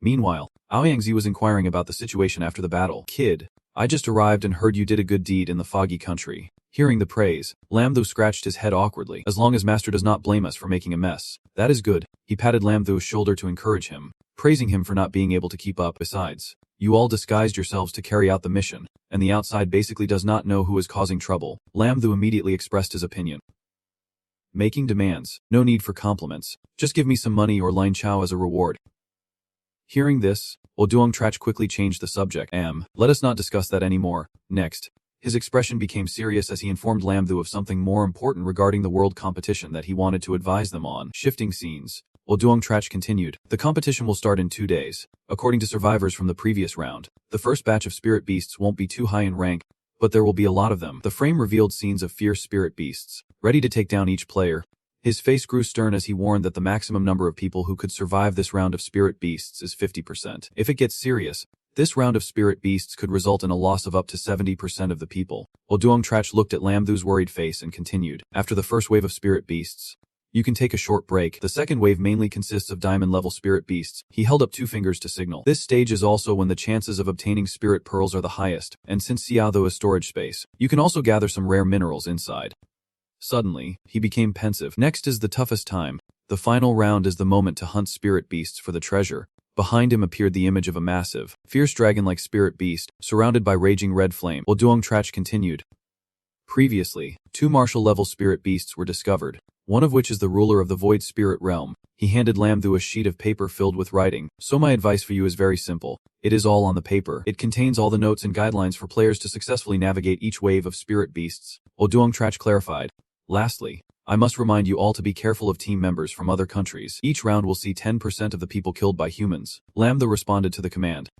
Meanwhile, Aoyangzi was inquiring about the situation after the battle. Kid, I just arrived and heard you did a good deed in the foggy country. Hearing the praise, Lam-Thu scratched his head awkwardly. As long as Master does not blame us for making a mess, that is good. He patted Lam-Thu's shoulder to encourage him, praising him for not being able to keep up. Besides, you all disguised yourselves to carry out the mission, and the outside basically does not know who is causing trouble. Lam-Thu immediately expressed his opinion. Making demands. No need for compliments. Just give me some money or line chow as a reward. Hearing this, Oduang Trach quickly changed the subject. Let us not discuss that anymore. Next, his expression became serious as he informed Lam-Thu of something more important regarding the world competition that he wanted to advise them on. Shifting scenes, Oduang Trach continued. The competition will start in 2 days. According to survivors from the previous round, the first batch of spirit beasts won't be too high in rank, but there will be a lot of them. The frame revealed scenes of fierce spirit beasts, ready to take down each player. His face grew stern as he warned that the maximum number of people who could survive this round of spirit beasts is 50%. If it gets serious, this round of spirit beasts could result in a loss of up to 70% of the people. Oduang Trach looked at Lam-Thu's worried face and continued. After the first wave of spirit beasts, You can take a short break. The second wave mainly consists of diamond-level spirit beasts. He held up 2 fingers to signal. This stage is also when the chances of obtaining spirit pearls are the highest, and since Xiaotho is storage space, you can also gather some rare minerals inside. Suddenly, he became pensive. Next is the toughest time. The final round is the moment to hunt spirit beasts for the treasure. Behind him appeared the image of a massive, fierce dragon-like spirit beast, surrounded by raging red flame, while Duong Trach continued. Previously, 2 martial-level spirit beasts were discovered, one of which is the ruler of the Void Spirit Realm. He handed Lam Thu a sheet of paper filled with writing. So my advice for you is very simple. It is all on the paper. It contains all the notes and guidelines for players to successfully navigate each wave of spirit beasts. Duong Trach clarified. Lastly, I must remind you all to be careful of team members from other countries. Each round will see 10% of the people killed by humans. Lam Thu responded to the command.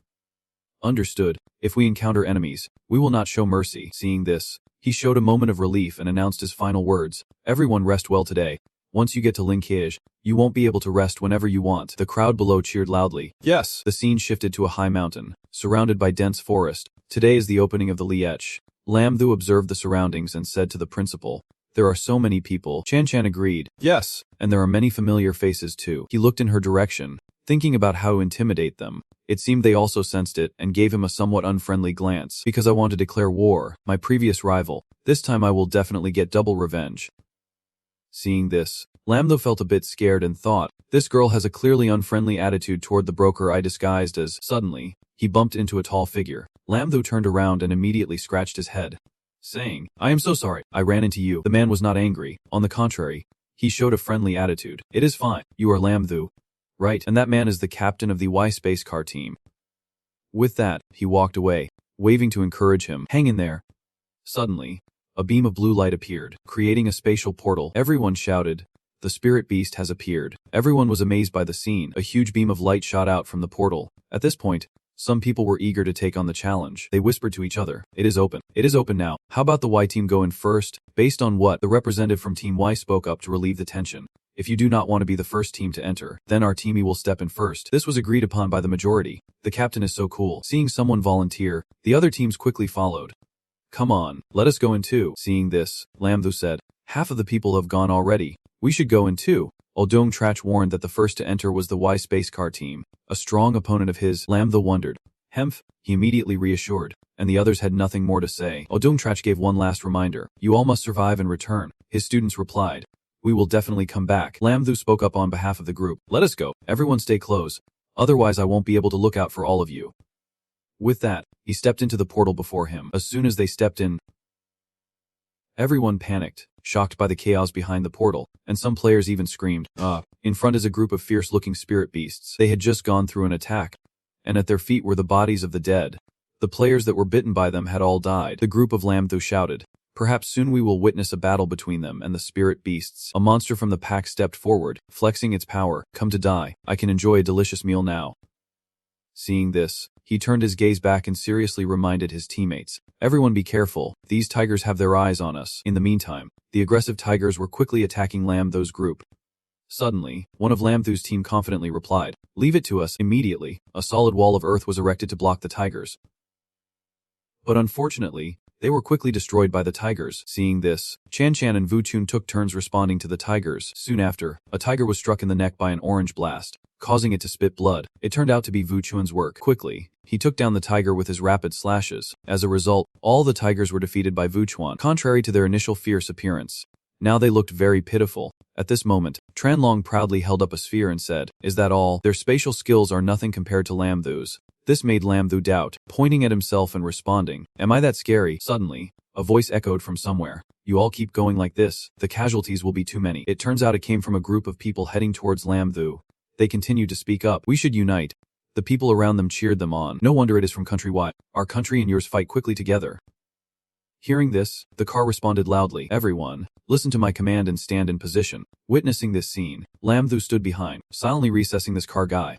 Understood. If we encounter enemies, we will not show mercy. Seeing this, he showed a moment of relief and announced his final words. Everyone rest well today. Once you get to Linkiej, you won't be able to rest whenever you want. The crowd below cheered loudly. Yes! The scene shifted to a high mountain, surrounded by dense forest. Today is the opening of the Liech. Lam Thu observed the surroundings and said to the principal, there are so many people. Chan Chan agreed. Yes, and there are many familiar faces too. He looked in her direction, thinking about how to intimidate them. It seemed they also sensed it and gave him a somewhat unfriendly glance. Because I want to declare war, my previous rival. This time I will definitely get double revenge. Seeing this, Lam Thu felt a bit scared and thought, this girl has a clearly unfriendly attitude toward the broker I disguised as. Suddenly, he bumped into a tall figure. Lam Thu turned around and immediately scratched his head, saying, I am so sorry, I ran into you. The man was not angry. On the contrary, he showed a friendly attitude. It is fine. You are Lam Thu. Right, and that man is the captain of the Y Space Car team. With that, he walked away, waving to encourage him. Hang in there. Suddenly, a beam of blue light appeared, creating a spatial portal. Everyone shouted, the spirit beast has appeared. Everyone was amazed by the scene. A huge beam of light shot out from the portal. At this point, some people were eager to take on the challenge. They whispered to each other, it is open. It is open now. How about the Y team go in first? Based on what, the representative from Team Y spoke up to relieve the tension. If you do not want to be the first team to enter, then our team E will step in first. This was agreed upon by the majority. The captain is so cool. Seeing someone volunteer, the other teams quickly followed. Come on, let us go in too. Seeing this, Lam Thu said, half of the people have gone already. We should go in too. Duong Trach warned that the first to enter was the Y Space Car team. A strong opponent of his. Lam Thu wondered. Hemph, he immediately reassured, and the others had nothing more to say. Duong Trach gave one last reminder. You all must survive and return. His students replied. We will definitely come back. Lam Thu spoke up on behalf of the group. Let us go. Everyone stay close. Otherwise I won't be able to look out for all of you. With that, he stepped into the portal before him. As soon as they stepped in, everyone panicked, shocked by the chaos behind the portal, and some players even screamed, In front is a group of fierce-looking spirit beasts. They had just gone through an attack, and at their feet were the bodies of the dead. The players that were bitten by them had all died. The group of Lam Thu shouted, perhaps soon we will witness a battle between them and the spirit beasts. A monster from the pack stepped forward, flexing its power. Come to die. I can enjoy a delicious meal now. Seeing this, he turned his gaze back and seriously reminded his teammates, everyone be careful, these tigers have their eyes on us. In the meantime, the aggressive tigers were quickly attacking Lam Thu's group. Suddenly, one of Lam Thu's team confidently replied, leave it to us. Immediately, a solid wall of earth was erected to block the tigers. But unfortunately, they were quickly destroyed by the tigers. Seeing this, Chan Chan and Vu Chun took turns responding to the tigers. Soon after, a tiger was struck in the neck by an orange blast, causing it to spit blood. It turned out to be Vu Chun's work. Quickly, he took down the tiger with his rapid slashes. As a result, all the tigers were defeated by Vu Chuan, contrary to their initial fierce appearance. Now they looked very pitiful. At this moment, Tran Long proudly held up a sphere and said, is that all? Their spatial skills are nothing compared to Lam Thu's. This made Lam Thu doubt, pointing at himself and responding, am I that scary? Suddenly, a voice echoed from somewhere. You all keep going like this, the casualties will be too many. It turns out it came from a group of people heading towards Lam Thu. They continued to speak up. We should unite. The people around them cheered them on. No wonder it is from countrywide. Our country and yours fight quickly together. Hearing this, the car responded loudly. Everyone, listen to my command and stand in position. Witnessing this scene, Lam Thu stood behind, silently recessing this car guy.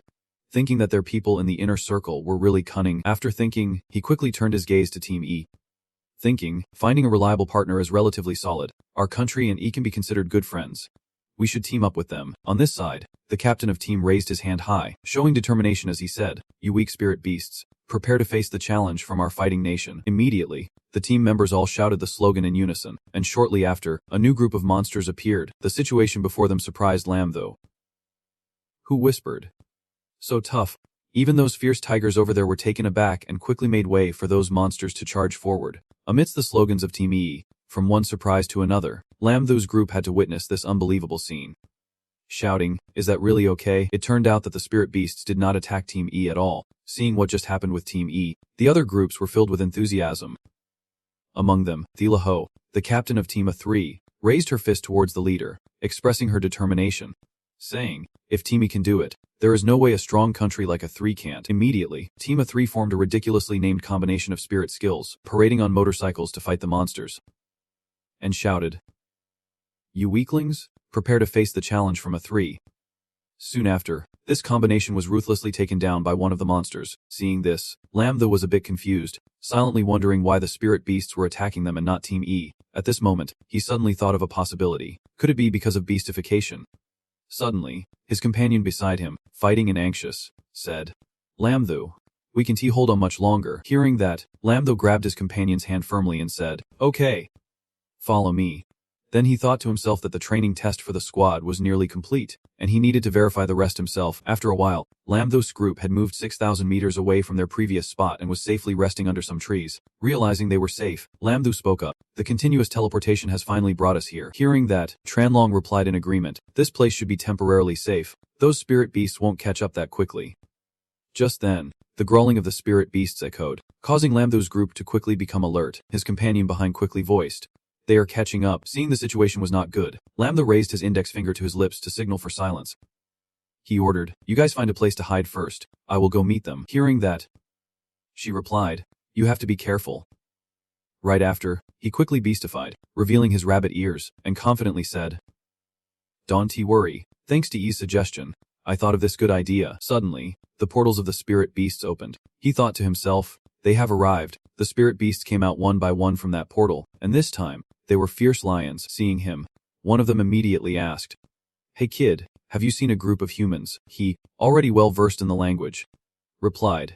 Thinking that their people in the inner circle were really cunning. After thinking, he quickly turned his gaze to Team E. Thinking, finding a reliable partner is relatively solid. Our country and E can be considered good friends. We should team up with them. On this side, the captain of team raised his hand high, showing determination as he said, you weak spirit beasts, prepare to face the challenge from our fighting nation. Immediately, The team members all shouted the slogan in unison, and shortly after, a new group of monsters appeared. The situation before them surprised Lam though, who whispered, "So tough." Even those fierce tigers over there were taken aback and quickly made way for those monsters to charge forward. Amidst the slogans of Team E, from one surprise to another, Lam Thu's group had to witness this unbelievable scene. Shouting, "Is that really okay?" It turned out that the spirit beasts did not attack Team E at all. Seeing what just happened with Team E, the other groups were filled with enthusiasm. Among them, Thila Ho, the captain of Team A3, raised her fist towards the leader, expressing her determination, saying, "If Team E can do it, there is no way a strong country like A3 can't." Immediately, Team A3 formed a ridiculously named combination of spirit skills, parading on motorcycles to fight the monsters, and shouted, "You weaklings, prepare to face the challenge from A3." Soon after, this combination was ruthlessly taken down by one of the monsters. Seeing this, Lam Thu was a bit confused, silently wondering why the spirit beasts were attacking them and not Team E. At this moment, he suddenly thought of a possibility. Could it be because of beastification? Suddenly, his companion beside him, fighting and anxious, said, "Lam Thu, we can't hold on much longer." Hearing that, Lam Thu grabbed his companion's hand firmly and said, "Okay, follow me." Then he thought to himself that the training test for the squad was nearly complete, and he needed to verify the rest himself. After a while, Lam Thu's group had moved 6,000 meters away from their previous spot and was safely resting under some trees. Realizing they were safe, Lam Thu spoke up, "The continuous teleportation has finally brought us here." Hearing that, Tranlong replied in agreement, "This place should be temporarily safe. Those spirit beasts won't catch up that quickly." Just then, the growling of the spirit beasts echoed, causing Lam Thu's group to quickly become alert. His companion behind quickly voiced, "They are catching up." Seeing the situation was not good, Lam Thu raised his index finger to his lips to signal for silence. He ordered, "You guys find a place to hide first. I will go meet them." Hearing that, she replied, "You have to be careful." Right after, he quickly beastified, revealing his rabbit ears, and confidently said, "Don't worry, thanks to E's suggestion, I thought of this good idea." Suddenly, the portals of the spirit beasts opened. He thought to himself, "They have arrived." The spirit beasts came out one by one from that portal, and this time, they were fierce lions. Seeing him, one of them immediately asked, "Hey kid, have you seen a group of humans?" He, already well versed in the language, replied,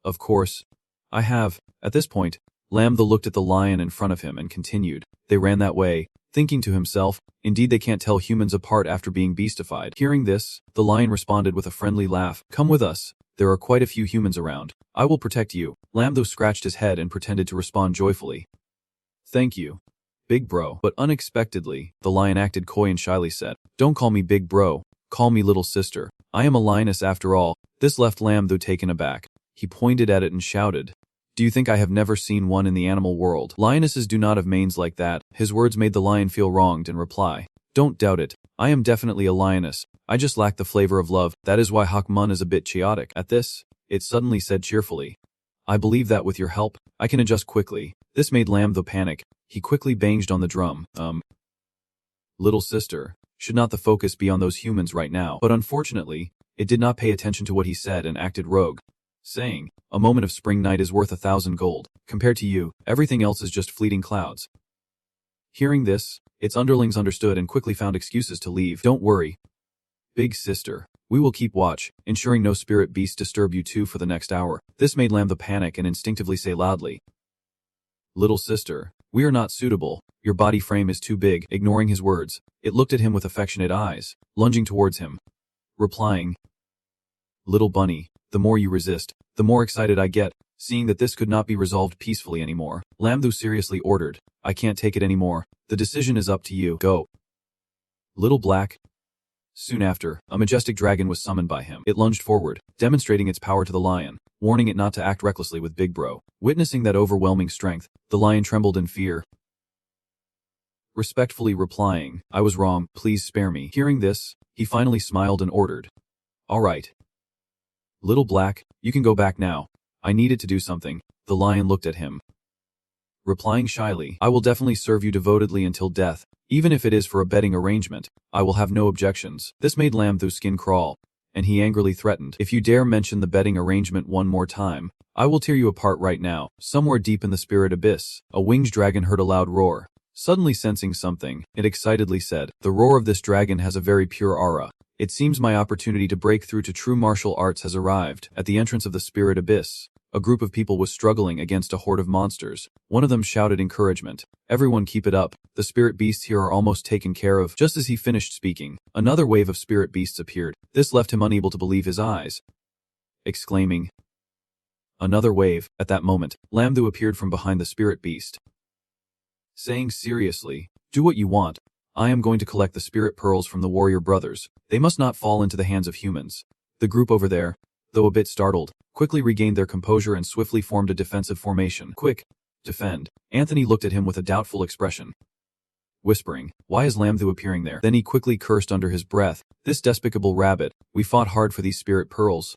"Of course, I have." At this point, Lam Thu looked at the lion in front of him and continued, "They ran that way," thinking to himself, "Indeed they can't tell humans apart after being beastified." Hearing this, the lion responded with a friendly laugh, "Come with us. There are quite a few humans around. I will protect you." Lam Thu scratched his head and pretended to respond joyfully, "Thank you, big bro." But unexpectedly, the lion acted coy and shyly said, "Don't call me big bro, call me little sister. I am a lioness after all." This left Lam Thu taken aback. He pointed at it and shouted, "Do you think I have never seen one in the animal world? Lionesses do not have manes like that." His words made the lion feel wronged and reply, "Don't doubt it. I am definitely a lioness. I just lack the flavor of love. That is why Hak Mun is a bit chaotic." At this, it suddenly said cheerfully, "I believe that with your help, I can adjust quickly." This made Lam Thu panic. He quickly banged on the drum. Little sister, should not the focus be on those humans right now?" But unfortunately, it did not pay attention to what he said and acted rogue, saying, "A moment of spring night is worth 1,000 gold. Compared to you, everything else is just fleeting clouds." Hearing this, its underlings understood and quickly found excuses to leave. "Don't worry, big sister. We will keep watch, ensuring no spirit beasts disturb you too for the next hour." This made Lam Thu panic and instinctively say loudly, "Little sister, we are not suitable. Your body frame is too big." Ignoring his words, it looked at him with affectionate eyes, lunging towards him, replying, "Little bunny, the more you resist, the more excited I get." Seeing that this could not be resolved peacefully anymore, Lam Thu seriously ordered, "I can't take it anymore. The decision is up to you. Go." Little Black. Soon after, a majestic dragon was summoned by him. It lunged forward, demonstrating its power to the lion, warning it not to act recklessly with Big Bro. Witnessing that overwhelming strength, the lion trembled in fear, respectfully replying, "I was wrong, please spare me." Hearing this, he finally smiled and ordered, "All right. Little Black, you can go back now. I needed to do something." The lion looked at him, replying shyly, "I will definitely serve you devotedly until death. Even if it is for a betting arrangement, I will have no objections." This made Lam Thu's skin crawl, and he angrily threatened, "If you dare mention the betting arrangement one more time, I will tear you apart right now." Somewhere deep in the spirit abyss, a winged dragon heard a loud roar. Suddenly sensing something, it excitedly said, "The roar of this dragon has a very pure aura. It seems my opportunity to break through to true martial arts has arrived." At the entrance of the spirit abyss, A group of people was struggling against a horde of monsters. One of them shouted encouragement. Everyone keep it up. The spirit beasts here are almost taken care of. Just as he finished speaking, another wave of spirit beasts appeared. This left him unable to believe his eyes. Exclaiming, "Another wave!" At that moment, Lamthu appeared from behind the spirit beast, saying seriously, "Do what you want. I am going to collect the spirit pearls from the warrior brothers. They must not fall into the hands of humans." The group over there, though a bit startled, quickly regained their composure and swiftly formed a defensive formation. "Quick! Defend!" Anthony looked at him with a doubtful expression, whispering, "Why is Lamthu appearing there?" Then he quickly cursed under his breath, "This despicable rabbit! We fought hard for these spirit pearls."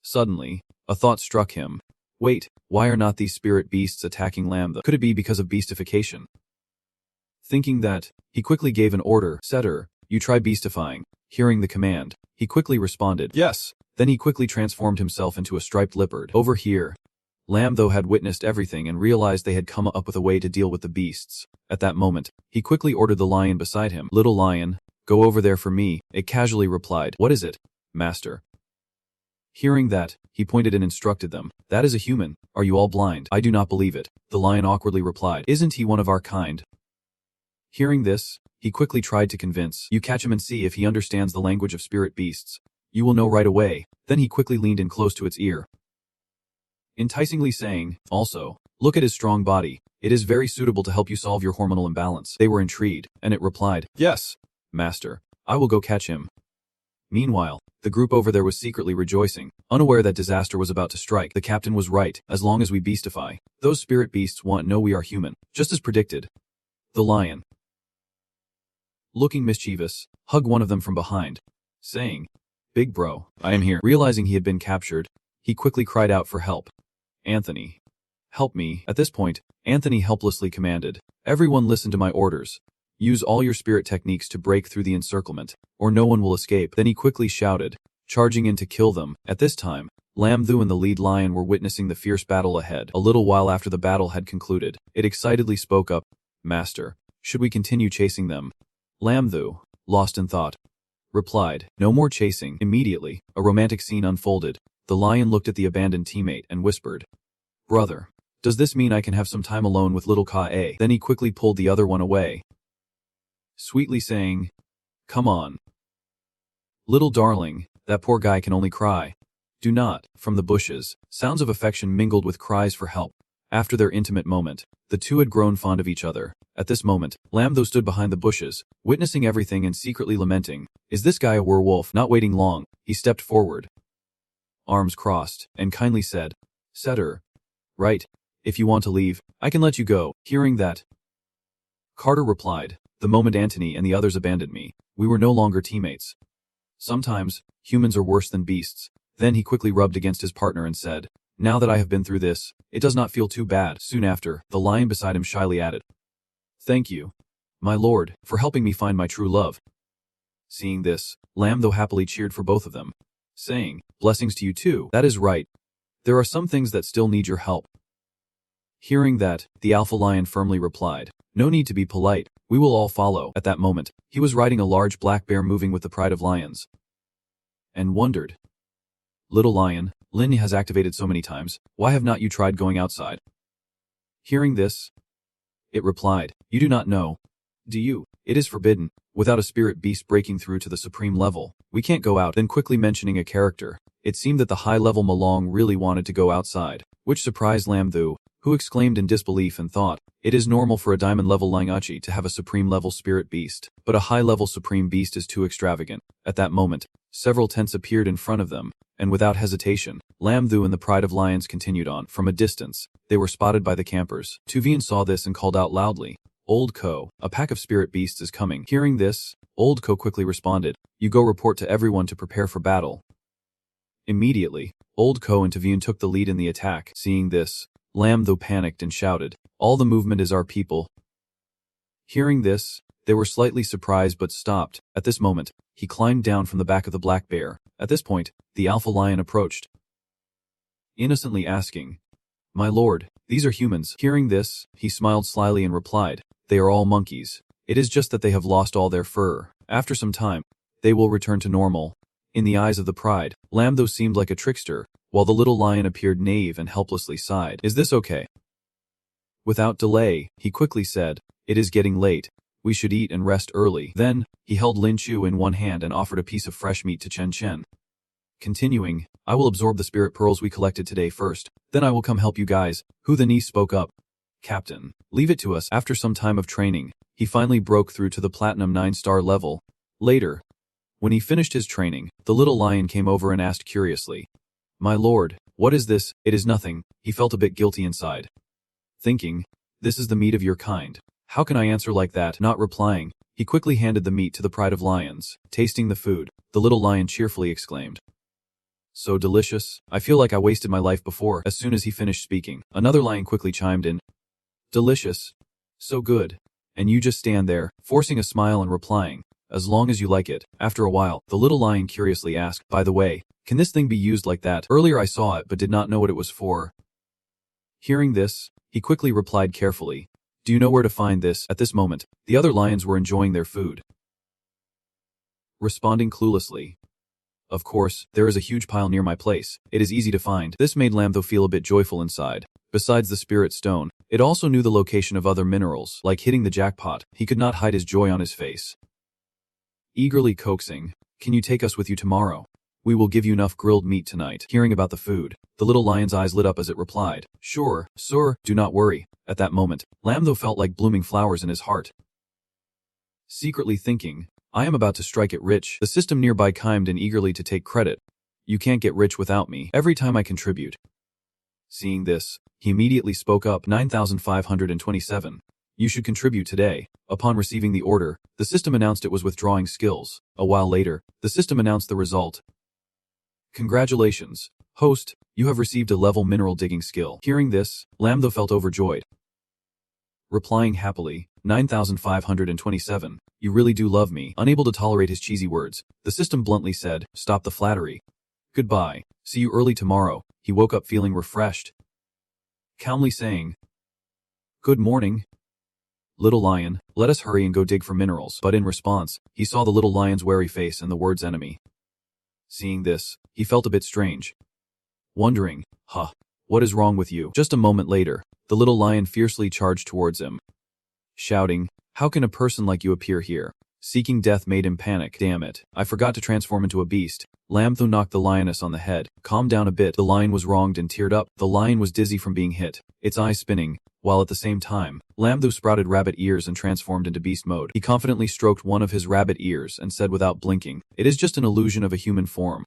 Suddenly, a thought struck him. Wait, why are not these spirit beasts attacking Lamthu? Could it be because of beastification? Thinking that, he quickly gave an order. "Setter, you try beastifying." Hearing the command, he quickly responded, "Yes." Then he quickly transformed himself into a striped leopard. Over here, Lamthu had witnessed everything and realized they had come up with a way to deal with the beasts. At that moment, he quickly ordered the lion beside him. "Little lion, go over there for me," it casually replied. "What is it, master?" Hearing that, he pointed and instructed them. "That is a human. Are you all blind?" "I do not believe it," the lion awkwardly replied. "Isn't he one of our kind?" Hearing this, he quickly tried to convince. "You catch him and see if he understands the language of spirit beasts. You will know right away." Then he quickly leaned in close to its ear, enticingly saying, "Also, look at his strong body. It is very suitable to help you solve your hormonal imbalance." They were intrigued, and it replied, "Yes, master. I will go catch him." Meanwhile, the group over there was secretly rejoicing, unaware that disaster was about to strike. The captain was right. As long as we beastify, those spirit beasts won't know we are human. Just as predicted, the lion, looking mischievous, hugged one of them from behind, saying, "Big bro, I am here." Realizing he had been captured, he quickly cried out for help. "Anthony, help me." At this point, Anthony helplessly commanded, "Everyone listen to my orders. Use all your spirit techniques to break through the encirclement, or no one will escape." Then he quickly shouted, charging in to kill them. At this time, Lamthu and the lead lion were witnessing the fierce battle ahead. A little while after the battle had concluded, it excitedly spoke up, "Master, should we continue chasing them?" Lamthu, lost in thought, replied, "No more chasing." Immediately, a romantic scene unfolded. The lion looked at the abandoned teammate and whispered, "Brother, does this mean I can have some time alone with little Ka-A?" Then he quickly pulled the other one away, sweetly saying, "Come on, little darling, that poor guy can only cry." "Do not." From the bushes, sounds of affection mingled with cries for help. After their intimate moment, the two had grown fond of each other. At this moment, Lamthu stood behind the bushes, witnessing everything and secretly lamenting, "Is this guy a werewolf?" Not waiting long, he stepped forward, arms crossed, and kindly said, "Setter, right, if you want to leave, I can let you go." Hearing that, Carter replied, "The moment Antony and the others abandoned me, we were no longer teammates. Sometimes, humans are worse than beasts." Then he quickly rubbed against his partner and said, "Now that I have been through this, it does not feel too bad." Soon after, the lion beside him shyly added, "Thank you, my lord, for helping me find my true love." Seeing this, Lamthu happily cheered for both of them, saying, "Blessings to you too." "That is right. There are some things that still need your help." Hearing that, the alpha lion firmly replied, "No need to be polite, we will all follow." At that moment, he was riding a large black bear moving with the pride of lions, and wondered, "Little lion, Lin has activated so many times, why have not you tried going outside?" Hearing this, it replied, "You do not know, do you? It is forbidden. Without a spirit beast breaking through to the supreme level, we can't go out." Then quickly mentioning a character, it seemed that the high-level Malong really wanted to go outside, which surprised Lamthu, who exclaimed in disbelief and thought, "It is normal for a diamond-level Langachi to have a supreme-level spirit beast, but a high-level supreme beast is too extravagant." At that moment, several tents appeared in front of them, and without hesitation, Lamthu and the Pride of Lions continued on. From a distance, they were spotted by the campers. Tuvian saw this and called out loudly, "Old Ko, a pack of spirit beasts is coming." Hearing this, Old Ko quickly responded, "You go report to everyone to prepare for battle." Immediately, Old Ko and Tuvian took the lead in the attack. Seeing this, Lamthu panicked and shouted, "All the movement is our people." Hearing this, they were slightly surprised but stopped. At this moment, he climbed down from the back of the black bear. At this point, the alpha lion approached, innocently asking, "My lord, these are humans." Hearing this, he smiled slyly and replied, "They are all monkeys. It is just that they have lost all their fur. After some time, they will return to normal." In the eyes of the Pride, Lamthu seemed like a trickster, while the little lion appeared naive and helplessly sighed. Is this okay? Without delay, he quickly said, it is getting late. We should eat and rest early. Then, he held Lin Chu in one hand and offered a piece of fresh meat to Chen Chen. Continuing, I will absorb the spirit pearls we collected today first, then I will come help you guys. Hu the niece spoke up. Captain, leave it to us. After some time of training, he finally broke through to the Platinum 9-star level. Later, when he finished his training, the little lion came over and asked curiously, My lord, what is this? It is nothing. He felt a bit guilty inside. Thinking, this is the meat of your kind. How can I answer like that? Not replying, he quickly handed the meat to the pride of lions. Tasting the food, the little lion cheerfully exclaimed, So delicious. I feel like I wasted my life before. As soon as he finished speaking, another lion quickly chimed in. Delicious. So good. And you just stand there, forcing a smile and replying, as long as you like it. After a while, the little lion curiously asked, By the way, can this thing be used like that? Earlier I saw it but did not know what it was for. Hearing this, he quickly replied carefully, Do you know where to find this? At this moment, the other lions were enjoying their food. Responding cluelessly, Of course, there is a huge pile near my place. It is easy to find. This made Lambtho feel a bit joyful inside. Besides the spirit stone, it also knew the location of other minerals. Like hitting the jackpot, he could not hide his joy on his face. Eagerly coaxing, Can you take us with you tomorrow? We will give you enough grilled meat tonight. Hearing about the food, the little lion's eyes lit up as it replied, Sure, sir, do not worry. At that moment, Lambtho felt like blooming flowers in his heart. Secretly thinking, I am about to strike it rich. The system nearby chimed in eagerly to take credit. You can't get rich without me. Every time I contribute. Seeing this, he immediately spoke up. 9,527. You should contribute today. Upon receiving the order, the system announced it was withdrawing skills. A while later, the system announced the result. Congratulations, host, you have received a level mineral digging skill. Hearing this, Lambtho felt overjoyed. Replying happily, 9,527, you really do love me. Unable to tolerate his cheesy words, the system bluntly said, Stop the flattery. Goodbye, see you early tomorrow. He woke up feeling refreshed. Calmly saying, Good morning, little lion, let us hurry and go dig for minerals. But in response, he saw the little lion's wary face and the words enemy. Seeing this, he felt a bit strange. Wondering, what is wrong with you? Just a moment later, the little lion fiercely charged towards him, shouting, How can a person like you appear here? Seeking death made him panic. Damn it, I forgot to transform into a beast. Lambtho knocked the lioness on the head. Calm down a bit. The lion was wronged and teared up. The lion was dizzy from being hit, its eyes spinning, while at the same time, Lambtho sprouted rabbit ears and transformed into beast mode. He confidently stroked one of his rabbit ears and said without blinking, It is just an illusion of a human form.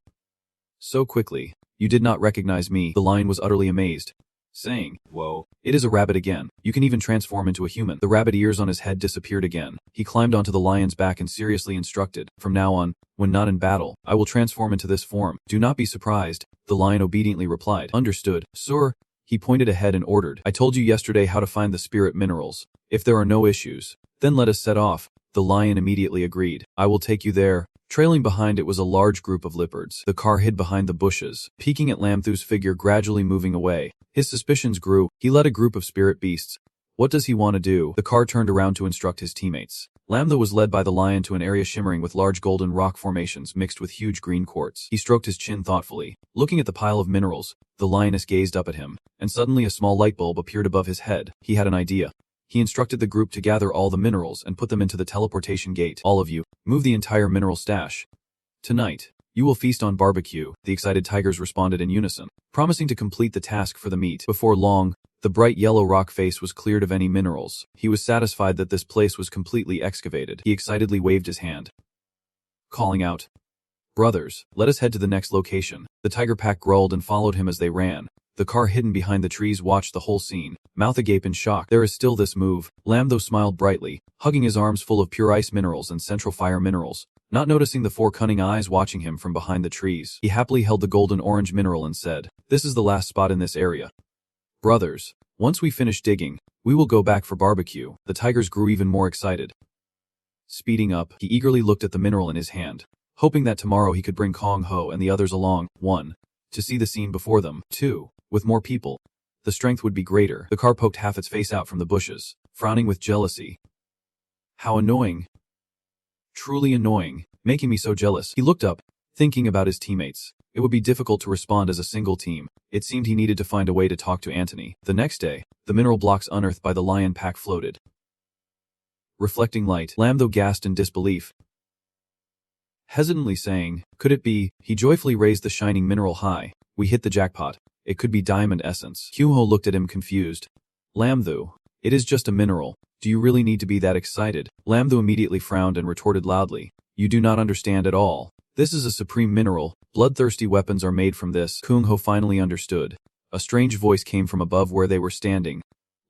So quickly, you did not recognize me. The lion was utterly amazed, saying, Whoa, it is a rabbit again. You can even transform into a human. The rabbit ears on his head disappeared again. He climbed onto the lion's back and seriously instructed, From now on, when not in battle, I will transform into this form. Do not be surprised. The lion obediently replied, Understood, sir. He pointed ahead and ordered, I told you yesterday how to find the spirit minerals. If there are no issues, then let us set off. The lion immediately agreed. I will take you there. Trailing behind it was a large group of leopards. The car hid behind the bushes, peeking at Lambtho's figure gradually moving away. His suspicions grew. He led a group of spirit beasts. What does he want to do? The car turned around to instruct his teammates. Lambtho was led by the lion to an area shimmering with large golden rock formations mixed with huge green quartz. He stroked his chin thoughtfully. Looking at the pile of minerals, the lioness gazed up at him, and suddenly a small light bulb appeared above his head. He had an idea. He instructed the group to gather all the minerals and put them into the teleportation gate. All of you, move the entire mineral stash. Tonight, you will feast on barbecue, the excited tigers responded in unison, promising to complete the task for the meat. Before long, the bright yellow rock face was cleared of any minerals. He was satisfied that this place was completely excavated. He excitedly waved his hand, calling out, Brothers, let us head to the next location. The tiger pack growled and followed him as they ran. The car hidden behind the trees watched the whole scene, mouth agape in shock. There is still this move. Lambtho smiled brightly, hugging his arms full of pure ice minerals and central fire minerals. Not noticing the four cunning eyes watching him from behind the trees, he happily held the golden orange mineral and said, This is the last spot in this area. Brothers, once we finish digging, we will go back for barbecue. The tigers grew even more excited. Speeding up, he eagerly looked at the mineral in his hand, hoping that tomorrow he could bring Kong Ho and the others along. 1. To see the scene before them. 2. With more people, the strength would be greater. The car poked half its face out from the bushes, frowning with jealousy. How annoying. Truly annoying, making me so jealous. He looked up, thinking about his teammates. It would be difficult to respond as a single team. It seemed he needed to find a way to talk to Anthony. The next day, the mineral blocks unearthed by the lion pack floated, reflecting light. Lambtho gasped in disbelief, hesitantly saying, "Could it be?" He joyfully raised the shining mineral high. "We hit the jackpot. It could be diamond essence." Kyuho looked at him confused. "Lambtho, it is just a mineral. Do you really need to be that excited?" Lambtho immediately frowned and retorted loudly, "You do not understand at all. This is a supreme mineral. Bloodthirsty weapons are made from this." Kyuho finally understood. A strange voice came from above where they were standing.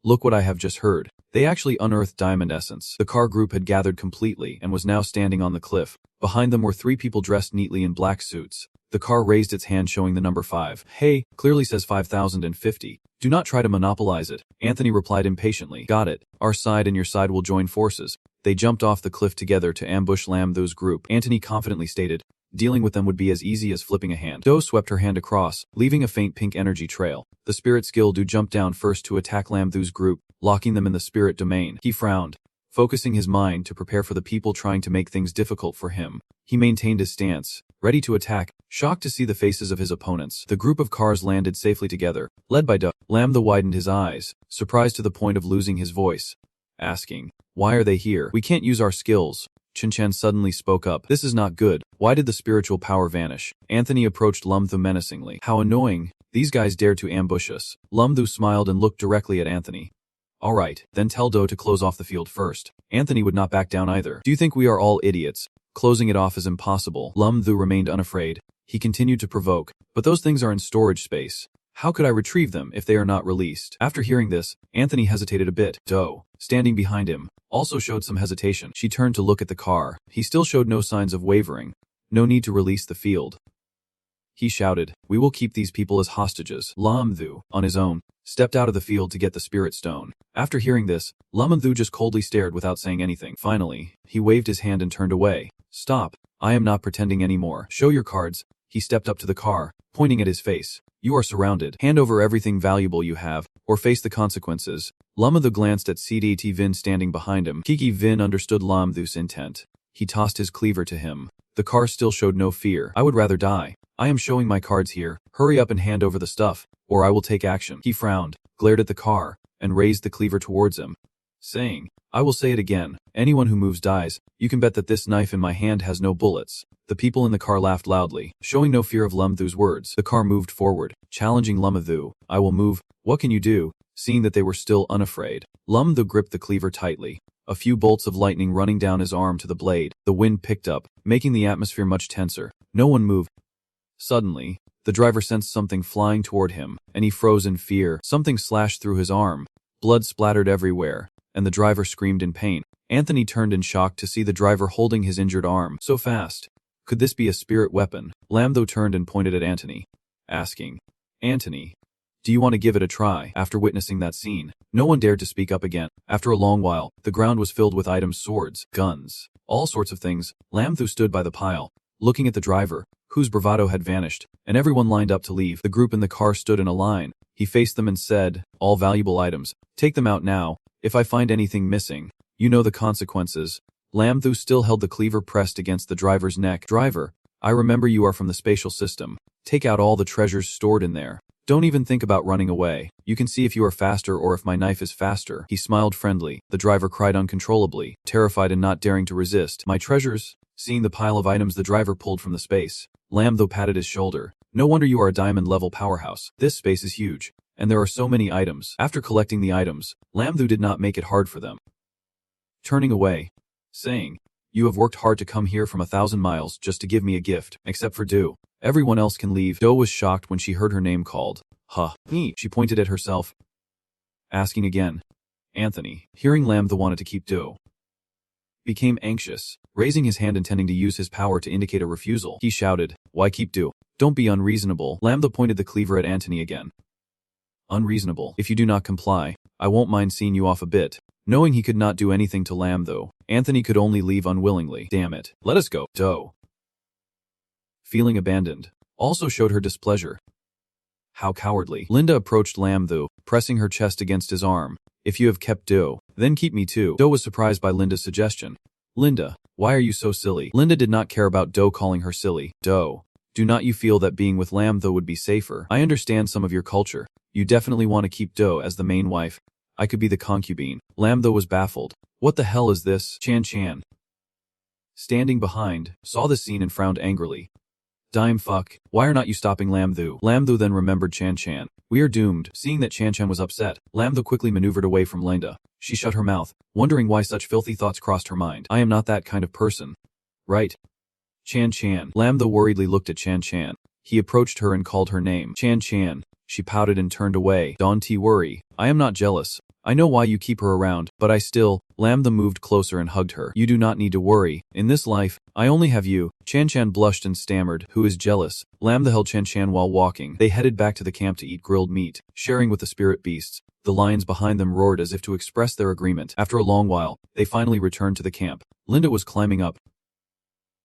"Look what I have just heard." They actually unearthed diamond essence. The car group had gathered completely and was now standing on the cliff. Behind them were 3 people dressed neatly in black suits. The car raised its hand showing the number 5. "Hey, clearly says 5050. Do not try to monopolize it." Anthony replied impatiently. "Got it. Our side and your side will join forces." They jumped off the cliff together to ambush Lambtho's group. Anthony confidently stated, "Dealing with them would be as easy as flipping a hand." Do swept her hand across, leaving a faint pink energy trail. The spirit skill Do jumped down first to attack Lambtho's group, locking them in the spirit domain. He frowned, focusing his mind to prepare for the people trying to make things difficult for him. He maintained his stance, ready to attack, shocked to see the faces of his opponents. The group of cars landed safely together, led by Do. Lambtho widened his eyes, surprised to the point of losing his voice, asking, "Why are they here? We can't use our skills." Chinchan suddenly spoke up. "This is not good. Why did the spiritual power vanish?" Anthony approached Lambtho menacingly. "How annoying. These guys dared to ambush us." Lambtho smiled and looked directly at Anthony. "All right, then tell Do to close off the field first." Anthony would not back down either. "Do you think we are all idiots? Closing it off is impossible." Lambtho remained unafraid. He continued to provoke, "But those things are in storage space. How could I retrieve them if they are not released?" After hearing this, Anthony hesitated a bit. Do, standing behind him, also showed some hesitation. She turned to look at the car. He still showed no signs of wavering. "No need to release the field," he shouted. "We will keep these people as hostages." Lambtho, on his own, stepped out of the field to get the spirit stone. After hearing this, Lambtho just coldly stared without saying anything. Finally, he waved his hand and turned away. "Stop. I am not pretending anymore. Show your cards." He stepped up to the car, pointing at his face. "You are surrounded. Hand over everything valuable you have, or face the consequences." Lambtho glanced at CDT Vin standing behind him. Kiki Vin understood Lambtho's intent. He tossed his cleaver to him. The car still showed no fear. "I would rather die. I am showing my cards here. Hurry up and hand over the stuff, or I will take action." He frowned, glared at the car, and raised the cleaver towards him, saying, "I will say it again. Anyone who moves dies. You can bet that this knife in my hand has no bullets." The people in the car laughed loudly, showing no fear of Lambtho's words. The car moved forward, challenging Lambtho. "I will move. What can you do?" Seeing that they were still unafraid, Lambtho gripped the cleaver tightly. A few bolts of lightning running down his arm to the blade. The wind picked up, making the atmosphere much tenser. No one moved. Suddenly, the driver sensed something flying toward him, and he froze in fear. Something slashed through his arm. Blood splattered everywhere, and the driver screamed in pain. Anthony turned in shock to see the driver holding his injured arm so fast. Could this be a spirit weapon? Lambtho turned and pointed at Anthony, asking, "Anthony, do you want to give it a try?" After witnessing that scene, no one dared to speak up again. After a long while, the ground was filled with items, swords, guns, all sorts of things. Lambtho stood by the pile, looking at the driver, whose bravado had vanished, and everyone lined up to leave. The group in the car stood in a line. He faced them and said, "All valuable items. Take them out now. If I find anything missing, you know the consequences." Lambtho still held the cleaver pressed against the driver's neck. "Driver, I remember you are from the spatial system. Take out all the treasures stored in there. Don't even think about running away. You can see if you are faster or if my knife is faster." He smiled friendly. The driver cried uncontrollably, terrified and not daring to resist. "My treasures?" Seeing the pile of items the driver pulled from the space, Lambtho patted his shoulder. "No wonder you are a diamond-level powerhouse. This space is huge, and there are so many items." After collecting the items, Lambtho did not make it hard for them, turning away, saying, "You have worked hard to come here from 1,000 miles just to give me a gift, except for Do. Everyone else can leave." Do was shocked when she heard her name called. "Huh, me?" She pointed at herself, asking again. Anthony, hearing Lambtho wanted to keep Do, became anxious, raising his hand intending to use his power to indicate a refusal. He shouted, "Why keep Do? Don't be unreasonable." Lambtho pointed the cleaver at Anthony again. "Unreasonable. If you do not comply, I won't mind seeing you off a bit." Knowing he could not do anything to Lambtho, Anthony could only leave unwillingly. "Damn it. Let us go." Do, feeling abandoned, also showed her displeasure. "How cowardly." Linda approached Lambtho, pressing her chest against his arm. "If you have kept Do, then keep me too." Do was surprised by Linda's suggestion. "Linda, why are you so silly?" Linda did not care about Do calling her silly. Do, Do not you feel that being with Lam Tho would be safer? I understand some of your culture. You definitely want to keep Do as the main wife. I could be the concubine. Lam Tho was baffled. What the hell is this? Chan Chan, standing behind, saw the scene and frowned angrily. Dime fuck, why are not you stopping Lam Tho? Lam Tho then remembered Chan Chan. We are doomed. Seeing that Chan Chan was upset, Lam Tho quickly maneuvered away from Linda. She shut her mouth, wondering why such filthy thoughts crossed her mind. I am not that kind of person. Right? Chan Chan. Lam Tho worriedly looked at Chan Chan. He approached her and called her name. Chan Chan. She pouted and turned away. Don't worry. I am not jealous. I know why you keep her around, but I still. Lam Tho moved closer and hugged her. You do not need to worry. In this life, I only have you. Chan Chan blushed and stammered. Who is jealous? Lam Tho held Chan Chan while walking. They headed back to the camp to eat grilled meat, sharing with the spirit beasts. The lions behind them roared as if to express their agreement. After a long while, they finally returned to the camp. Linda was climbing up,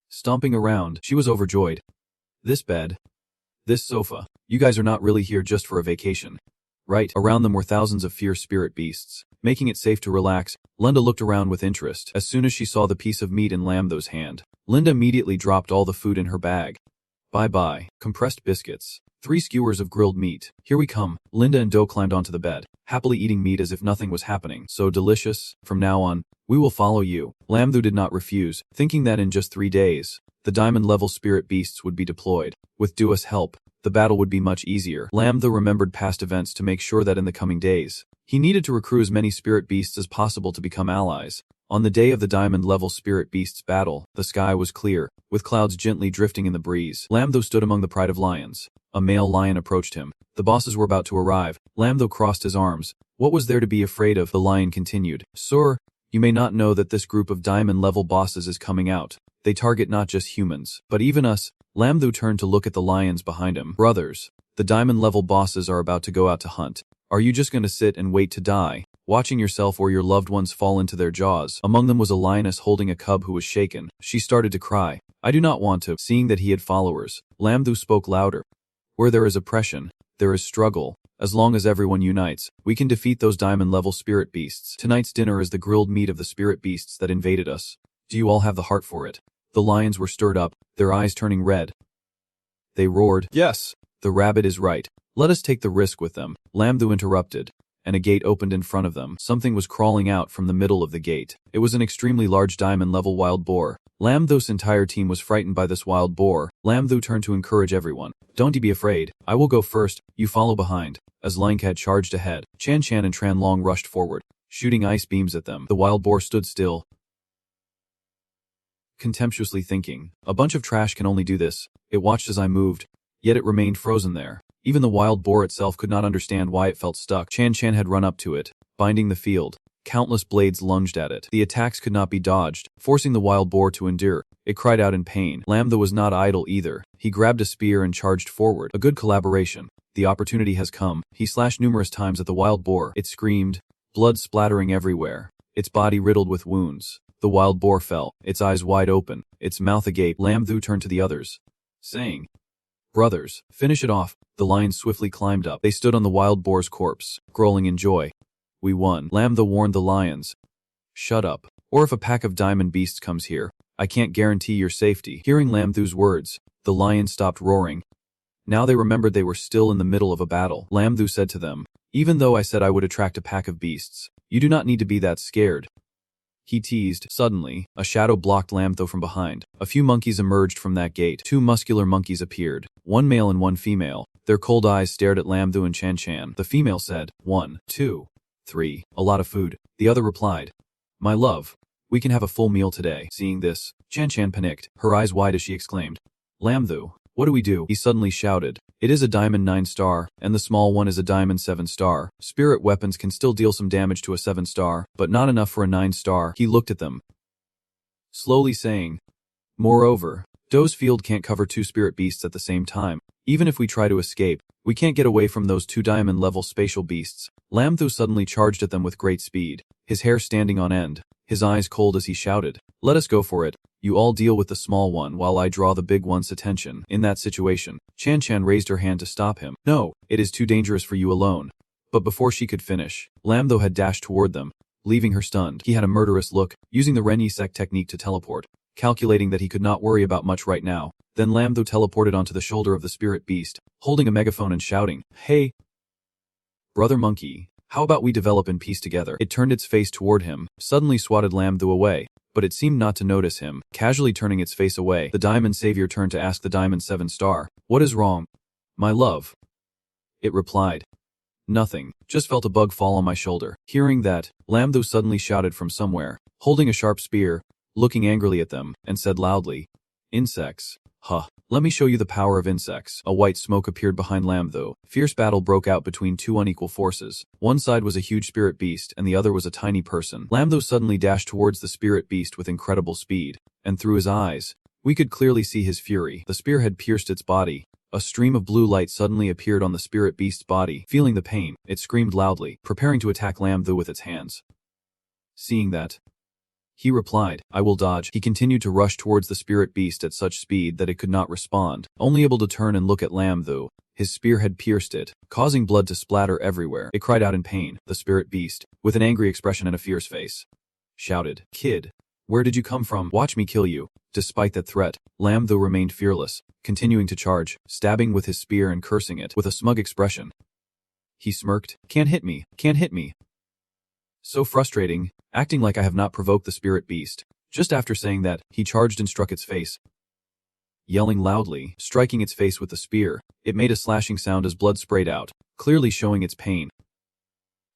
stomping around. She was overjoyed. This bed, this sofa. You guys are not really here just for a vacation, right? Around them were thousands of fierce spirit beasts, making it safe to relax. Linda looked around with interest. As soon as she saw the piece of meat in Lam Tho's hand, Linda immediately dropped all the food in her bag. Bye-bye. Compressed biscuits. 3 skewers of grilled meat. Here we come. Linda and Do climbed onto the bed, happily eating meat as if nothing was happening. So delicious. From now on, we will follow you. Lam Tho did not refuse, thinking that in just 3 days, the diamond-level spirit beasts would be deployed. With Dua's help, the battle would be much easier. Lam Tho remembered past events to make sure that in the coming days, he needed to recruit as many spirit beasts as possible to become allies. On the day of the diamond-level spirit beasts battle, the sky was clear, with clouds gently drifting in the breeze. Lam Tho stood among the pride of lions. A male lion approached him. The bosses were about to arrive. Lam Tho crossed his arms. What was there to be afraid of? The lion continued. Sir, you may not know that this group of diamond-level bosses is coming out. They target not just humans, but even us. Lam Tho turned to look at the lions behind him. Brothers, the diamond-level bosses are about to go out to hunt. Are you just going to sit and wait to die, watching yourself or your loved ones fall into their jaws? Among them was a lioness holding a cub who was shaken. She started to cry. I do not want to. Seeing that he had followers, Lam Tho spoke louder. Where there is oppression, there is struggle. As long as everyone unites, we can defeat those diamond-level spirit beasts. Tonight's dinner is the grilled meat of the spirit beasts that invaded us. Do you all have the heart for it? The lions were stirred up, their eyes turning red. They roared, yes, the rabbit is right. Let us take the risk with them. Lam Tho interrupted, and a gate opened in front of them. Something was crawling out from the middle of the gate. It was an extremely large diamond-level wild boar. Lam Tho's entire team was frightened by this wild boar. Lam Tho turned to encourage everyone. Don't be afraid. I will go first. You follow behind. As Linecat charged ahead, Chan Chan and Tran Long rushed forward, shooting ice beams at them. The wild boar stood still, contemptuously thinking, a bunch of trash can only do this. It watched as I moved, yet it remained frozen there. Even the wild boar itself could not understand why it felt stuck. Chan Chan had run up to it, binding the field. Countless blades lunged at it. The attacks could not be dodged, forcing the wild boar to endure. It cried out in pain. Lam Tho was not idle either. He grabbed a spear and charged forward. A good collaboration. The opportunity has come. He slashed numerous times at the wild boar. It screamed, blood splattering everywhere, its body riddled with wounds. The wild boar fell, its eyes wide open, its mouth agape. Lam Tho turned to the others, saying, brothers, finish it off. The lions swiftly climbed up. They stood on the wild boar's corpse, growling in joy. We won. Lam Tho warned the lions. Shut up. Or if a pack of diamond beasts comes here, I can't guarantee your safety. Hearing Lam Tho's words, the lions stopped roaring. Now they remembered they were still in the middle of a battle. Lam Tho said to them, even though I said I would attract a pack of beasts, you do not need to be that scared. He teased. Suddenly, a shadow blocked Lam Tho from behind. A few monkeys emerged from that gate. 2 muscular monkeys appeared, 1 male and 1 female. Their cold eyes stared at Lam Tho and Chan Chan. The female said, 1, 2, 3, a lot of food. The other replied, my love, we can have a full meal today. Seeing this, Chan Chan panicked, her eyes wide as she exclaimed, Lam Tho, what do we do? He suddenly shouted, it is a diamond 9-star, and the small one is a diamond 7-star. Spirit weapons can still deal some damage to a 7-star, but not enough for a 9-star. He looked at them, slowly saying, moreover, Do's field can't cover 2 spirit beasts at the same time. Even if we try to escape, we can't get away from those 2 diamond-level spatial beasts. Lam Tho suddenly charged at them with great speed, his hair standing on end, his eyes cold as he shouted, let us go for it. You all deal with the small one while I draw the big one's attention. In that situation, Chan Chan raised her hand to stop him. No, it is too dangerous for you alone. But before she could finish, Lam Tho had dashed toward them, leaving her stunned. He had a murderous look, using the Ren Yisek technique to teleport, calculating that he could not worry about much right now. Then Lamtho teleported onto the shoulder of the spirit beast, holding a megaphone and shouting, "Hey, brother monkey, how about we develop in peace together?" It turned its face toward him, suddenly swatted Lamtho away, but it seemed not to notice him, casually turning its face away. The Diamond Savior turned to ask the Diamond 7-star, "What is wrong, my love?" It replied, "Nothing, just felt a bug fall on my shoulder." Hearing that, Lamtho suddenly shouted from somewhere, holding a sharp spear, looking angrily at them, and said loudly, "Insects. Huh. Let me show you the power of insects." A white smoke appeared behind Lamtho. Fierce battle broke out between two unequal forces. One side was a huge spirit beast, and the other was a tiny person. Lamtho suddenly dashed towards the spirit beast with incredible speed, and through his eyes, we could clearly see his fury. The spear had pierced its body. A stream of blue light suddenly appeared on the spirit beast's body. Feeling the pain, it screamed loudly, preparing to attack Lamtho with its hands. Seeing that, he replied, "I will dodge." He continued to rush towards the spirit beast at such speed that it could not respond. Only able to turn and look at Lamtho, his spear had pierced it, causing blood to splatter everywhere. It cried out in pain. The spirit beast, with an angry expression and a fierce face, shouted, "Kid, where did you come from? Watch me kill you." Despite that threat, Lamtho remained fearless, continuing to charge, stabbing with his spear and cursing it with a smug expression. He smirked, "Can't hit me, can't hit me." So frustrating, acting like I have not provoked the spirit beast. Just after saying that, he charged and struck its face. Yelling loudly, striking its face with the spear, it made a slashing sound as blood sprayed out, clearly showing its pain.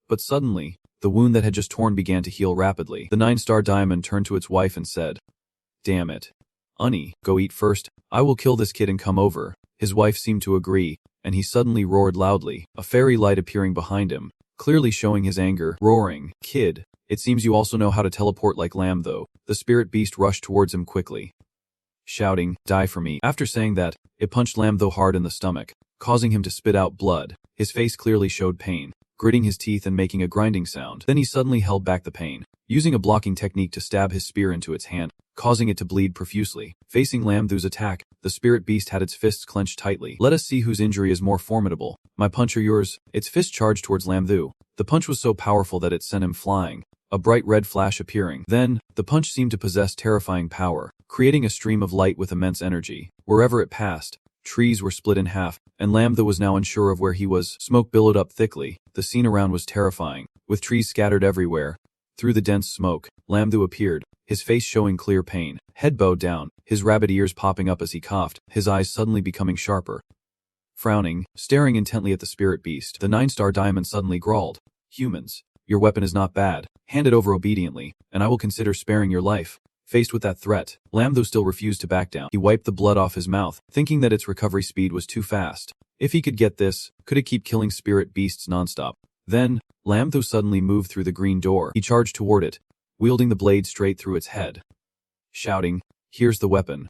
But suddenly, the wound that had just torn began to heal rapidly. The 9-star diamond turned to its wife and said, "Damn it. Honey, go eat first, I will kill this kid and come over." His wife seemed to agree, and he suddenly roared loudly, a fairy light appearing behind him, clearly showing his anger, roaring, "Kid, it seems you also know how to teleport like Lamtho." The spirit beast rushed towards him quickly, shouting, "Die for me." After saying that, it punched Lamtho hard in the stomach, causing him to spit out blood. His face clearly showed pain, gritting his teeth and making a grinding sound. Then he suddenly held back the pain, using a blocking technique to stab his spear into its hand, causing it to bleed profusely. Facing Lamtho's attack, the spirit beast had its fists clenched tightly. "Let us see whose injury is more formidable, my punch or yours." Its fist charged towards Lamtho. The punch was so powerful that it sent him flying, a bright red flash appearing. Then, the punch seemed to possess terrifying power, creating a stream of light with immense energy. Wherever it passed, trees were split in half, and Lamtho was now unsure of where he was. Smoke billowed up thickly. The scene around was terrifying, with trees scattered everywhere. Through the dense smoke, Lamtho appeared, his face showing clear pain, head bowed down, his rabbit ears popping up as he coughed, his eyes suddenly becoming sharper. Frowning, staring intently at the spirit beast, the 9-star diamond suddenly growled, "Humans, your weapon is not bad. Hand it over obediently, and I will consider sparing your life." Faced with that threat, Lamtho still refused to back down. He wiped the blood off his mouth, thinking that its recovery speed was too fast. If he could get this, could it keep killing spirit beasts nonstop? Then, Lamtho suddenly moved through the green door. He charged toward it, wielding the blade straight through its head, shouting, "Here's the weapon.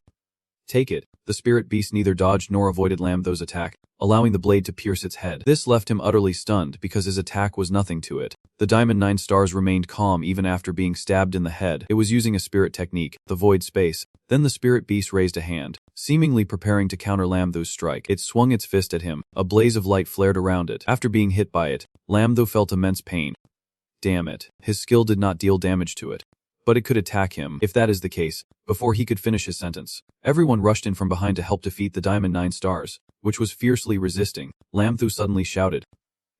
Take it." The spirit beast neither dodged nor avoided Lamtho's attack, allowing the blade to pierce its head. This left him utterly stunned because his attack was nothing to it. The Diamond 9 stars remained calm even after being stabbed in the head. It was using a spirit technique, the void space. Then the spirit beast raised a hand, seemingly preparing to counter Lamtho's strike. It swung its fist at him. A blaze of light flared around it. After being hit by it, Lamtho felt immense pain. Damn it. His skill did not deal damage to it, but it could attack him. If that is the case, before he could finish his sentence, everyone rushed in from behind to help defeat the Diamond 9 stars, which was fiercely resisting. Lamtho suddenly shouted,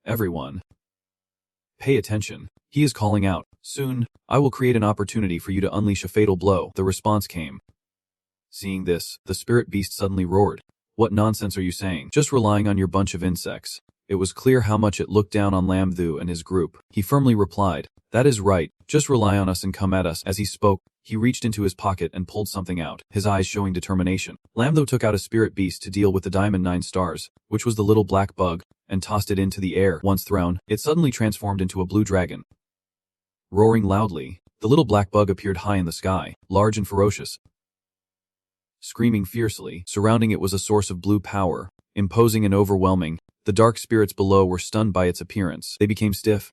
"Everyone, pay attention. He is calling out. Soon, I will create an opportunity for you to unleash a fatal blow." The response came. Seeing this, the spirit beast suddenly roared, "What nonsense are you saying? Just relying on your bunch of insects." It was clear how much it looked down on Lamtho and his group. He firmly replied, "That is right, just rely on us and come at us." As he spoke, he reached into his pocket and pulled something out, his eyes showing determination. Lamtho took out a spirit beast to deal with the Diamond 9 stars, which was the little black bug, and tossed it into the air. Once thrown, it suddenly transformed into a blue dragon. Roaring loudly, the little black bug appeared high in the sky, large and ferocious. Screaming fiercely, surrounding it was a source of blue power, imposing and overwhelming. The dark spirits below were stunned by its appearance. They became stiff,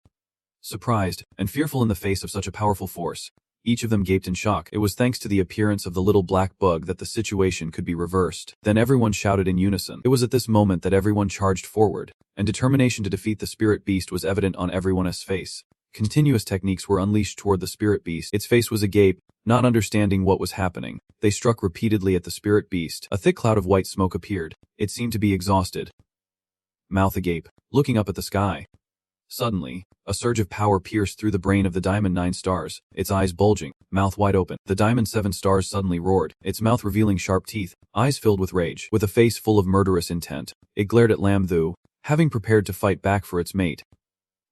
surprised, and fearful in the face of such a powerful force. Each of them gaped in shock. It was thanks to the appearance of the little black bug that the situation could be reversed. Then everyone shouted in unison. It was at this moment that everyone charged forward, and determination to defeat the spirit beast was evident on everyone's face. Continuous techniques were unleashed toward the spirit beast. Its face was agape, not understanding what was happening. They struck repeatedly at the spirit beast. A thick cloud of white smoke appeared. It seemed to be exhausted. Mouth agape, looking up at the sky. Suddenly, a surge of power pierced through the brain of the Diamond 9 Stars, its eyes bulging, mouth wide open. The Diamond 7 Stars suddenly roared, its mouth revealing sharp teeth, eyes filled with rage. With a face full of murderous intent, it glared at Lam Thu, having prepared to fight back for its mate.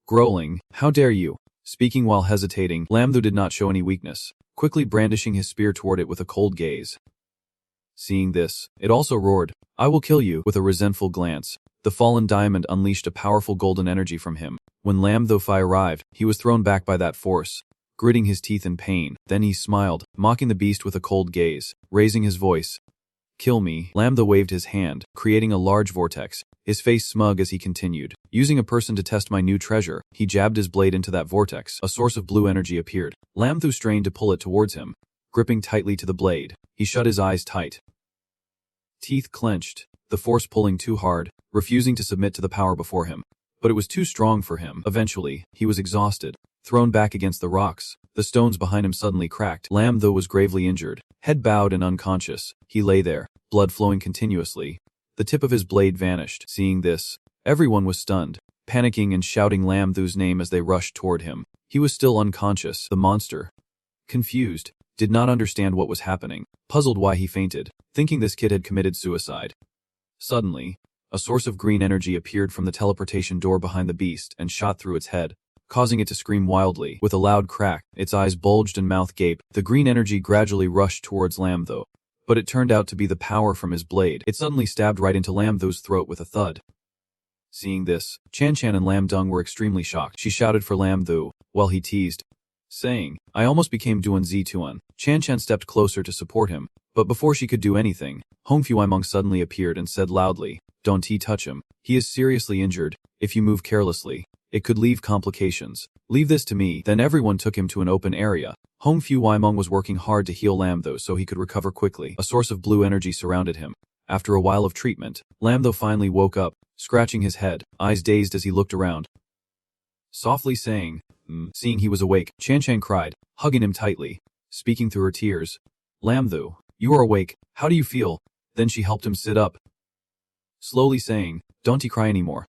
Growling, "How dare you?" Speaking while hesitating, Lam Thu did not show any weakness, quickly brandishing his spear toward it with a cold gaze. Seeing this, it also roared, "I will kill you," with a resentful glance. The fallen diamond unleashed a powerful golden energy from him. When Lam Thu arrived, he was thrown back by that force, gritting his teeth in pain. Then he smiled, mocking the beast with a cold gaze, raising his voice. "Kill me." Lam Thu waved his hand, creating a large vortex, his face smug as he continued. "Using a person to test my new treasure." He jabbed his blade into that vortex. A source of blue energy appeared. Lam Thu strained to pull it towards him, gripping tightly to the blade. He shut his eyes tight. Teeth clenched, the force pulling too hard, refusing to submit to the power before him. But it was too strong for him. Eventually, he was exhausted, thrown back against the rocks. The stones behind him suddenly cracked. Lam Thu was gravely injured, head bowed and unconscious. He lay there, blood flowing continuously. The tip of his blade vanished. Seeing this, everyone was stunned, panicking and shouting Lam Thu's name as they rushed toward him. He was still unconscious. The monster, confused, did not understand what was happening, puzzled why he fainted, thinking this kid had committed suicide. Suddenly, a source of green energy appeared from the teleportation door behind the beast and shot through its head, causing it to scream wildly. With a loud crack, its eyes bulged and mouth gaped. The green energy gradually rushed towards Lam Thu, but it turned out to be the power from his blade. It suddenly stabbed right into Lam Thu's throat with a thud. Seeing this, Chan Chan and Lam Dung were extremely shocked. She shouted for Lam Thu, while he teased, saying, "I almost became Duan Zi Tuan." Chan Chan stepped closer to support him, but before she could do anything, Hong Fuimong suddenly appeared and said loudly, "Don't touch him. He is seriously injured. If you move carelessly, it could leave complications. Leave this to me." Then everyone took him to an open area. Hong Fuimong was working hard to heal Lam Thu so he could recover quickly. A source of blue energy surrounded him. After a while of treatment, Lam Thu finally woke up, scratching his head, eyes dazed as he looked around. Softly saying, Seeing he was awake, Chan Chan cried, hugging him tightly, speaking through her tears. "Lam Thu, you are awake. How do you feel?" Then she helped him sit up, slowly saying, "Don't cry anymore.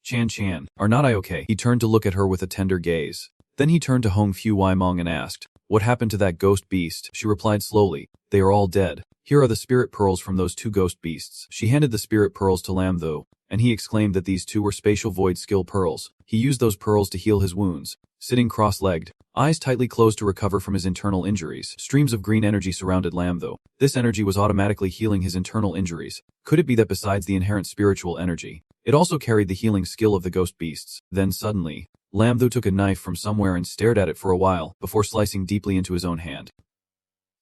Chan Chan, are not I okay?" He turned to look at her with a tender gaze. Then he turned to Hong Fuimong and asked, "What happened to that ghost beast?" She replied slowly, "They are all dead. Here are the spirit pearls from those 2 ghost beasts." She handed the spirit pearls to Lam Thu, and he exclaimed that these 2 were spatial void skill pearls. He used those pearls to heal his wounds, sitting cross-legged, eyes tightly closed to recover from his internal injuries. Streams of green energy surrounded Lam Thu. This energy was automatically healing his internal injuries. Could it be that besides the inherent spiritual energy, it also carried the healing skill of the ghost beasts? Then suddenly, Lam Thu took a knife from somewhere and stared at it for a while, before slicing deeply into his own hand.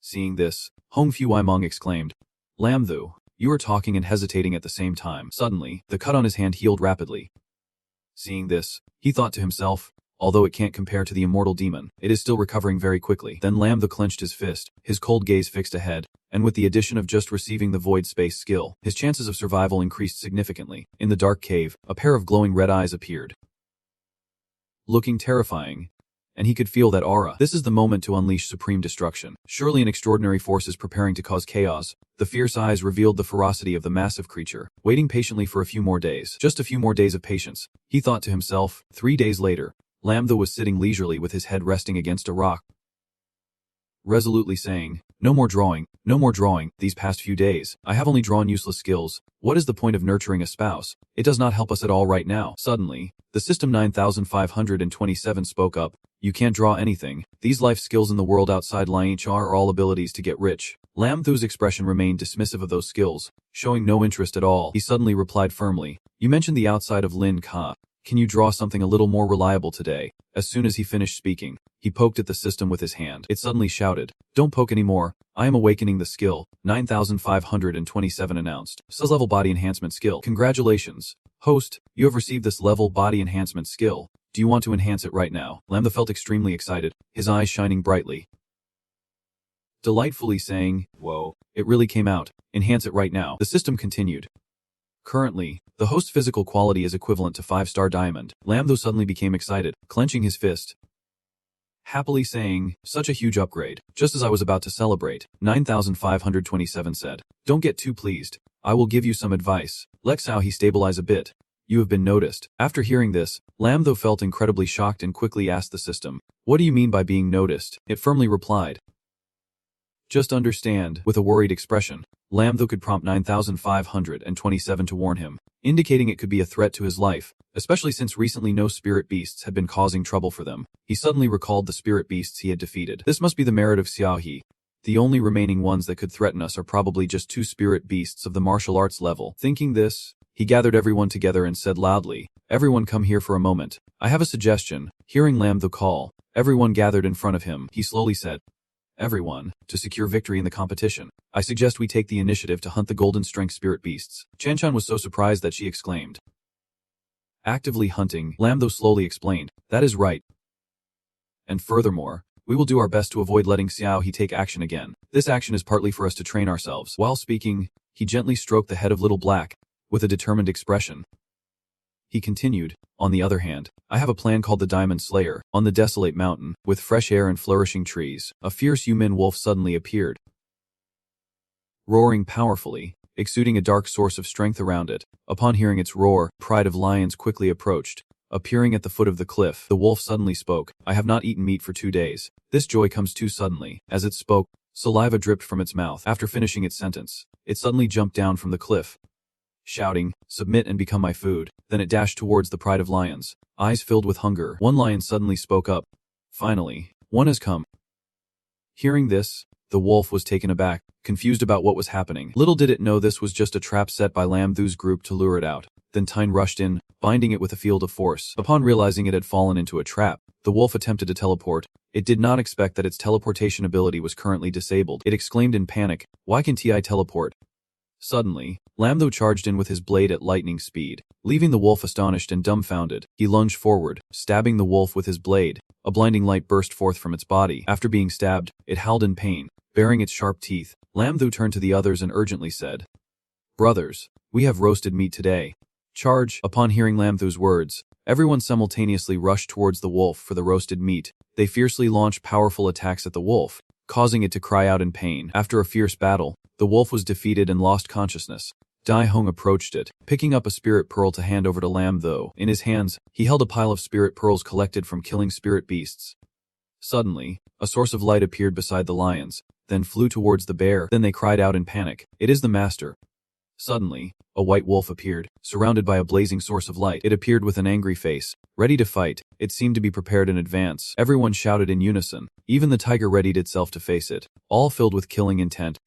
Seeing this, Hong Fuimong exclaimed, "Lam Thu, you are talking and hesitating at the same time." Suddenly, the cut on his hand healed rapidly. Seeing this, he thought to himself, although it can't compare to the immortal demon, it is still recovering very quickly. Then Lam Thu clenched his fist, his cold gaze fixed ahead, and with the addition of just receiving the void space skill, his chances of survival increased significantly. In the dark cave, a pair of glowing red eyes appeared, looking terrifying, and he could feel that aura. This is the moment to unleash supreme destruction. Surely an extraordinary force is preparing to cause chaos. The fierce eyes revealed the ferocity of the massive creature, waiting patiently for a few more days. Just a few more days of patience, he thought to himself. 3 days later, Lam Thu was sitting leisurely with his head resting against a rock, resolutely saying, "No more drawing, no more drawing. These past few days, I have only drawn useless skills. What is the point of nurturing a spouse? It does not help us at all right now." Suddenly, the System 9527 spoke up. "You can't draw anything. These life skills in the world outside Lianch are all abilities to get rich." Lam Thu's expression remained dismissive of those skills, showing no interest at all. He suddenly replied firmly, "You mentioned the outside of Lin Ka. Can you draw something a little more reliable today?" As soon as he finished speaking, he poked at the system with his hand. It suddenly shouted, "Don't poke anymore. I am awakening the skill." 9527 announced. "SSS level body enhancement skill. Congratulations, host, you have received this level body enhancement skill. Do you want to enhance it right now?" Lam Thu felt extremely excited, his eyes shining brightly, delightfully saying, "Whoa, it really came out. Enhance it right now." The system continued. "Currently, the host's physical quality is equivalent to 5-star diamond." Lam Thu suddenly became excited, clenching his fist, happily saying, "Such a huge upgrade." Just as I was about to celebrate, 9527 said, "Don't get too pleased. I will give you some advice. Let Xiaohe stabilize a bit. You have been noticed." After hearing this, Lam Tho felt incredibly shocked and quickly asked the system, "What do you mean by being noticed?" It firmly replied, "Just understand," with a worried expression. Lam Tho could prompt 9527 to warn him, indicating it could be a threat to his life, especially since recently no spirit beasts had been causing trouble for them. He suddenly recalled the spirit beasts he had defeated. This must be the merit of Xiaohe. The only remaining ones that could threaten us are probably just 2 spirit beasts of the martial arts level. Thinking this, he gathered everyone together and said loudly, "Everyone come here for a moment. I have a suggestion." Hearing Lam Tho call, everyone gathered in front of him. He slowly said, "Everyone, to secure victory in the competition, I suggest we take the initiative to hunt the golden strength spirit beasts." Chanchan was so surprised that she exclaimed, "Actively hunting?" Lam Tho slowly explained, "That is right. And furthermore, we will do our best to avoid letting Xiaohe take action again. This action is partly for us to train ourselves." While speaking, he gently stroked the head of Little Black, with a determined expression. He continued, "On the other hand, I have a plan called the Diamond Slayer. On the desolate mountain, with fresh air and flourishing trees, a fierce human wolf suddenly appeared, roaring powerfully, exuding a dark source of strength around it. Upon hearing its roar, Pride of Lions quickly approached. Appearing at the foot of the cliff, the wolf suddenly spoke, "I have not eaten meat for 2 days. This joy comes too suddenly." As it spoke, saliva dripped from its mouth. After finishing its sentence, it suddenly jumped down from the cliff, shouting, "Submit and become my food." Then it dashed towards the Pride of Lions, eyes filled with hunger. One lion suddenly spoke up, "Finally, one has come." Hearing this, the wolf was taken aback, confused about what was happening. Little did it know this was just a trap set by Lam Thu's group to lure it out. Then Tyne rushed in, binding it with a field of force. Upon realizing it had fallen into a trap, the wolf attempted to teleport. It did not expect that its teleportation ability was currently disabled. It exclaimed in panic, "Why can't I teleport?" Suddenly, Lam Tho charged in with his blade at lightning speed, leaving the wolf astonished and dumbfounded. He lunged forward, stabbing the wolf with his blade. A blinding light burst forth from its body. After being stabbed, it howled in pain, baring its sharp teeth. Lam Tho turned to the others and urgently said, "Brothers, we have roasted meat today. Charge!" Upon hearing Lam Tho's words, everyone simultaneously rushed towards the wolf for the roasted meat. They fiercely launched powerful attacks at the wolf, causing it to cry out in pain. After a fierce battle, the wolf was defeated and lost consciousness. Dai Hong approached it, picking up a spirit pearl to hand over to Lam Tho. In his hands, he held a pile of spirit pearls collected from killing spirit beasts. Suddenly, a source of light appeared beside the lions, then flew towards the bear. Then they cried out in panic, "It is the master!" Suddenly, a white wolf appeared, surrounded by a blazing source of light. It appeared with an angry face, ready to fight. It seemed to be prepared in advance. Everyone shouted in unison. Even the tiger readied itself to face it, all filled with killing intent.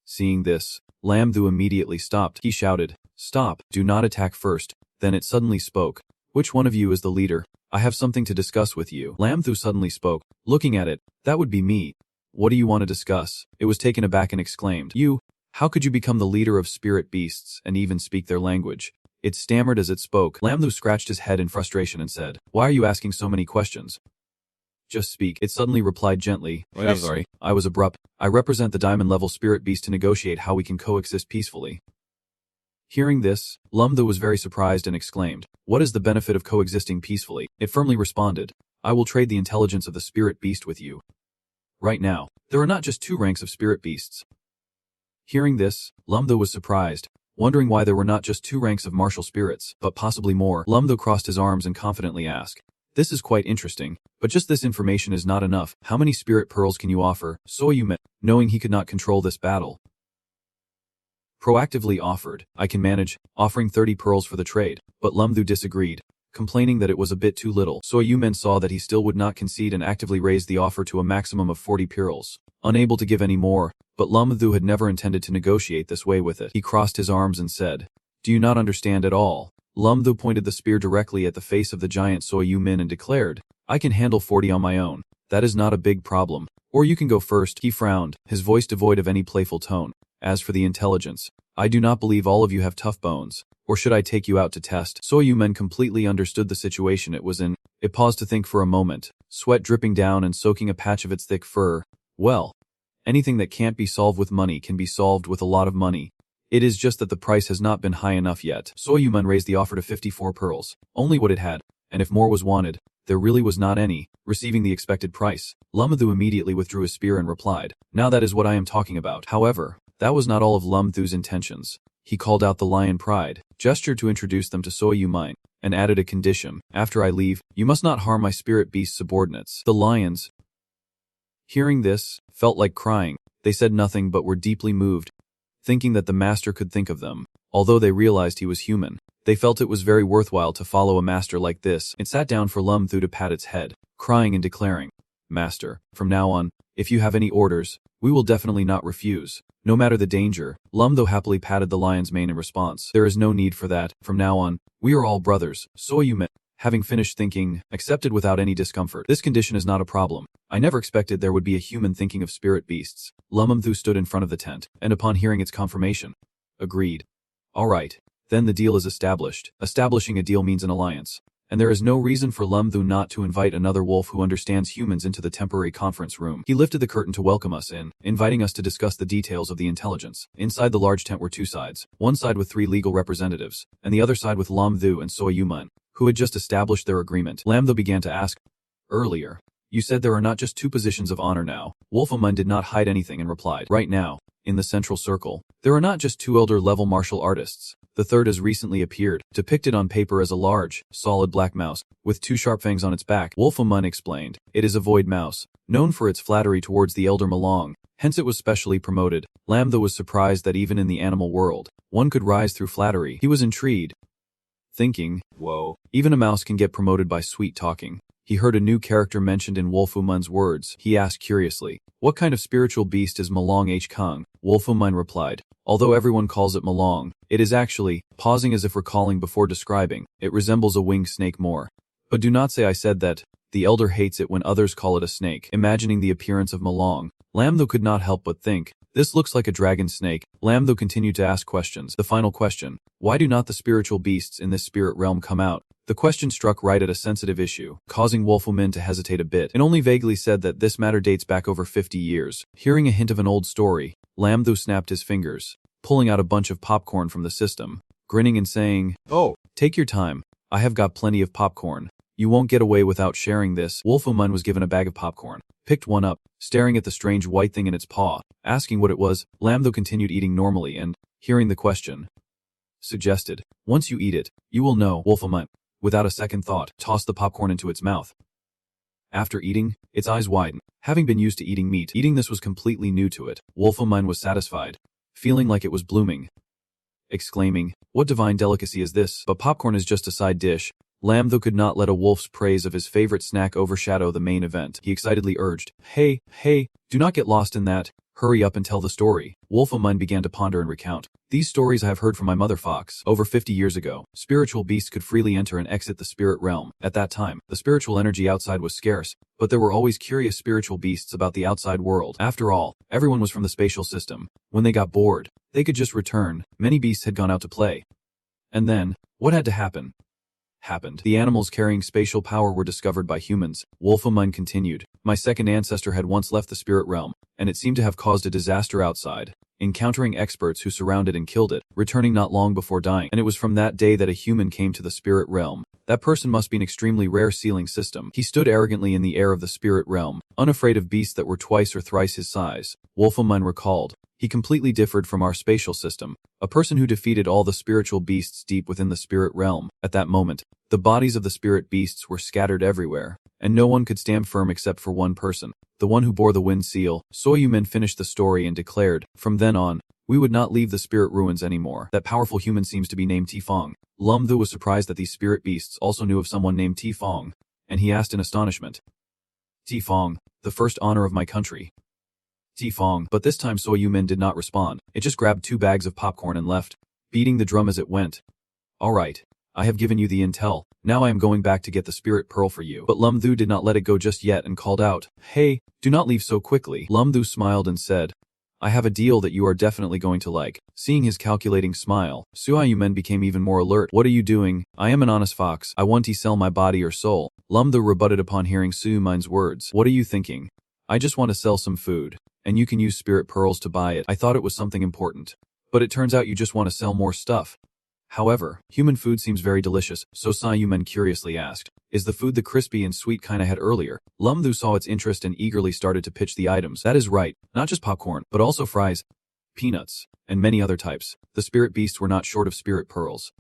Seeing this, Lam Tho immediately stopped. He shouted, "Stop, do not attack first." Then it suddenly spoke, "Which one of you is the leader? I have something to discuss with you." Lam Tho suddenly spoke, looking at it, "That would be me." "What do you want to discuss?" It was taken aback and exclaimed, "You? How could you become the leader of spirit beasts and even speak their language?" It stammered as it spoke. Lam Tho scratched his head in frustration and said, "Why are you asking so many questions? Just speak." It suddenly replied gently, "I'm sorry, I was abrupt. I represent the diamond-level spirit beast to negotiate how we can coexist peacefully." Hearing this, Lam Tho was very surprised and exclaimed, "What is the benefit of coexisting peacefully?" It firmly responded, "I will trade the intelligence of the spirit beast with you. Right now, there are not just 2 ranks of spirit beasts." Hearing this, Lam Tho was surprised, wondering why there were not just 2 ranks of martial spirits, but possibly more. Lam Tho crossed his arms and confidently asked, "This is quite interesting, but just this information is not enough. How many spirit pearls can you offer?" So Yume, knowing he could not control this battle, proactively offered, "I can manage," offering 30 pearls for the trade, but Lam Tho disagreed, complaining that it was a bit too little. So Yumen saw that he still would not concede and actively raised the offer to a maximum of 40 pearls. Unable to give any more, but Lam Tho had never intended to negotiate this way with it. He crossed his arms and said, "Do you not understand at all?" Lam Tho pointed the spear directly at the face of the giant Soi Yu Min and declared, "I can handle 40 on my own. That is not a big problem. Or you can go first." He frowned, his voice devoid of any playful tone. "As for the intelligence, I do not believe all of you have tough bones. Or should I take you out to test?" Soi Yu Men completely understood the situation it was in. It paused to think for a moment, sweat dripping down and soaking a patch of its thick fur. "Well, anything that can't be solved with money can be solved with a lot of money. It is just that the price has not been high enough yet." Soi Yu Men raised the offer to 54 pearls, only what it had, and if more was wanted, there really was not any. Receiving the expected price, Lumthu immediately withdrew his spear and replied, "Now that is what I am talking about." However, that was not all of Lumthu's intentions. He called out the lion Pride, gestured to introduce them to Soyu Mine, and added a condition: "After I leave, you must not harm my spirit beast subordinates." The lions, hearing this, felt like crying. They said nothing but were deeply moved, thinking that the master could think of them. Although they realized he was human, they felt it was very worthwhile to follow a master like this. It sat down for Lumthu to pat its head, crying and declaring, "Master, from now on, if you have any orders, we will definitely not refuse, no matter the danger." Lumthu happily patted the lion's mane in response. "There is no need for that. From now on, we are all brothers." Soyu, having finished thinking, accepted without any discomfort. "This condition is not a problem. I never expected there would be a human thinking of spirit beasts." Lumthu stood in front of the tent, and upon hearing its confirmation, agreed. "All right. Then the deal is established." Establishing a deal means an alliance, and there is no reason for Lumthu not to invite another wolf who understands humans into the temporary conference room. He lifted the curtain to welcome us in, inviting us to discuss the details of the intelligence. Inside the large tent were two sides, one side with 3 legal representatives, and the other side with Lumthu and Soyuman, who had just established their agreement. Lumthu began to ask, "Earlier, you said there are not just 2 positions of honor now." Wolfeman did not hide anything and replied, "Right now, in the central circle, there are not just 2 elder-level martial artists. The third has recently appeared, depicted on paper as a large, solid black mouse, with 2 sharp fangs on its back." Wolfeman explained, "It is a void mouse, known for its flattery towards the elder Malong, hence it was specially promoted." Lumthu was surprised that even in the animal world, one could rise through flattery. He was intrigued, thinking, "Whoa, even a mouse can get promoted by sweet talking." He heard a new character mentioned in Wolfuman's words. He asked curiously, "What kind of spiritual beast is Malong H. Kung?" Wolfuman replied, "Although everyone calls it Malong, it is actually," pausing as if recalling before describing, "it resembles a winged snake more. But do not say I said that. The elder hates it when others call it a snake." Imagining the appearance of Malong, Lumthu could not help but think, "This looks like a dragon snake." Lumthu continued to ask questions. The final question, "Why do not the spiritual beasts in this spirit realm come out?" The question struck right at a sensitive issue, causing Wolfumin to hesitate a bit. It only vaguely said that this matter dates back over 50 years. Hearing a hint of an old story, Lumthu snapped his fingers, pulling out a bunch of popcorn from the system, grinning and saying, "Oh, take your time. I have got plenty of popcorn. You won't get away without sharing this." Wolfumin was given a bag of popcorn, picked one up, staring at the strange white thing in its paw, asking what it was. Lumthu continued eating normally and, hearing the question, suggested, "Once you eat it, you will know." Wolfumin, without a second thought, tossed the popcorn into its mouth. After eating, its eyes widened. Having been used to eating meat, eating this was completely new to it. Wolfumin was satisfied, feeling like it was blooming, exclaiming, "What divine delicacy is this?" But popcorn is just a side dish. Lumthu could not let a wolf's praise of his favorite snack overshadow the main event. He excitedly urged, Hey, do not get lost in that. Hurry up and tell the story." Wolfemin began to ponder and recount. "These stories I have heard from my mother fox. Over 50 years ago, spiritual beasts could freely enter and exit the spirit realm. At that time, the spiritual energy outside was scarce, but there were always curious spiritual beasts about the outside world. After all, everyone was from the spatial system. When they got bored, they could just return. Many beasts had gone out to play. And then, what had to happen? Happened. The animals carrying spatial power were discovered by humans." Wolfemin continued, "My second ancestor had once left the spirit realm, and it seemed to have caused a disaster outside, encountering experts who surrounded and killed it, returning not long before dying. And it was from that day that a human came to the spirit realm. That person must be an extremely rare sealing system." He stood arrogantly in the air of the spirit realm, unafraid of beasts that were twice or thrice his size. Wolfemin recalled, "He completely differed from our spatial system, a person who defeated all the spiritual beasts deep within the spirit realm." At that moment, the bodies of the spirit beasts were scattered everywhere, and no one could stand firm except for one person, the one who bore the wind seal. Soyumin finished the story and declared, "From then on, we would not leave the spirit ruins anymore. That powerful human seems to be named Tifong." Lumthu was surprised that these spirit beasts also knew of someone named Tifong, and he asked in astonishment, "Tifong, the first honor of my country. Tifong." But this time Soyumin did not respond. It just grabbed 2 bags of popcorn and left, beating the drum as it went. "All right. I have given you the intel. Now I am going back to get the spirit pearl for you." But Lumthu did not let it go just yet and called out, "Hey, do not leave so quickly." Lumthu smiled and said, "I have a deal that you are definitely going to like." Seeing his calculating smile, Suayumen became even more alert. "What are you doing? I am an honest fox. I want to sell my body or soul." Lumthu rebutted upon hearing Suyumen's words. "What are you thinking? I just want to sell some food, and you can use spirit pearls to buy it. I thought it was something important. But it turns out you just want to sell more stuff. However, human food seems very delicious, so Sa Yumen curiously asked, "Is the food the crispy and sweet kind I had earlier?" Lum Thu saw its interest and eagerly started to pitch the items. "That is right, not just popcorn, but also fries, peanuts, and many other types." The spirit beasts were not short of spirit pearls.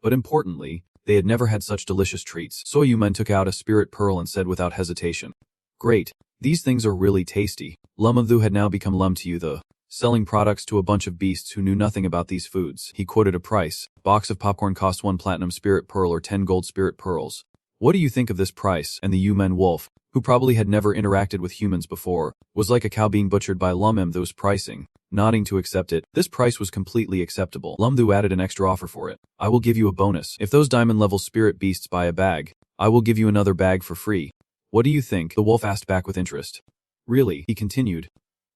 But importantly, they had never had such delicious treats. So Yumen took out a spirit pearl and said without hesitation, "Great, these things are really tasty." Lum Thu had now become Lum Tu the selling products to a bunch of beasts who knew nothing about these foods. He quoted a price. Box of popcorn cost 1 platinum spirit pearl or 10 gold spirit pearls. "What do you think of this price?" And the Yumen wolf, who probably had never interacted with humans before, was like a cow being butchered by Lum Thu's pricing, nodding to accept it. This price was completely acceptable. Lum Thu added an extra offer for it. "I will give you a bonus. If those diamond-level spirit beasts buy a bag, I will give you another bag for free. What do you think?" The wolf asked back with interest. "Really?" he continued.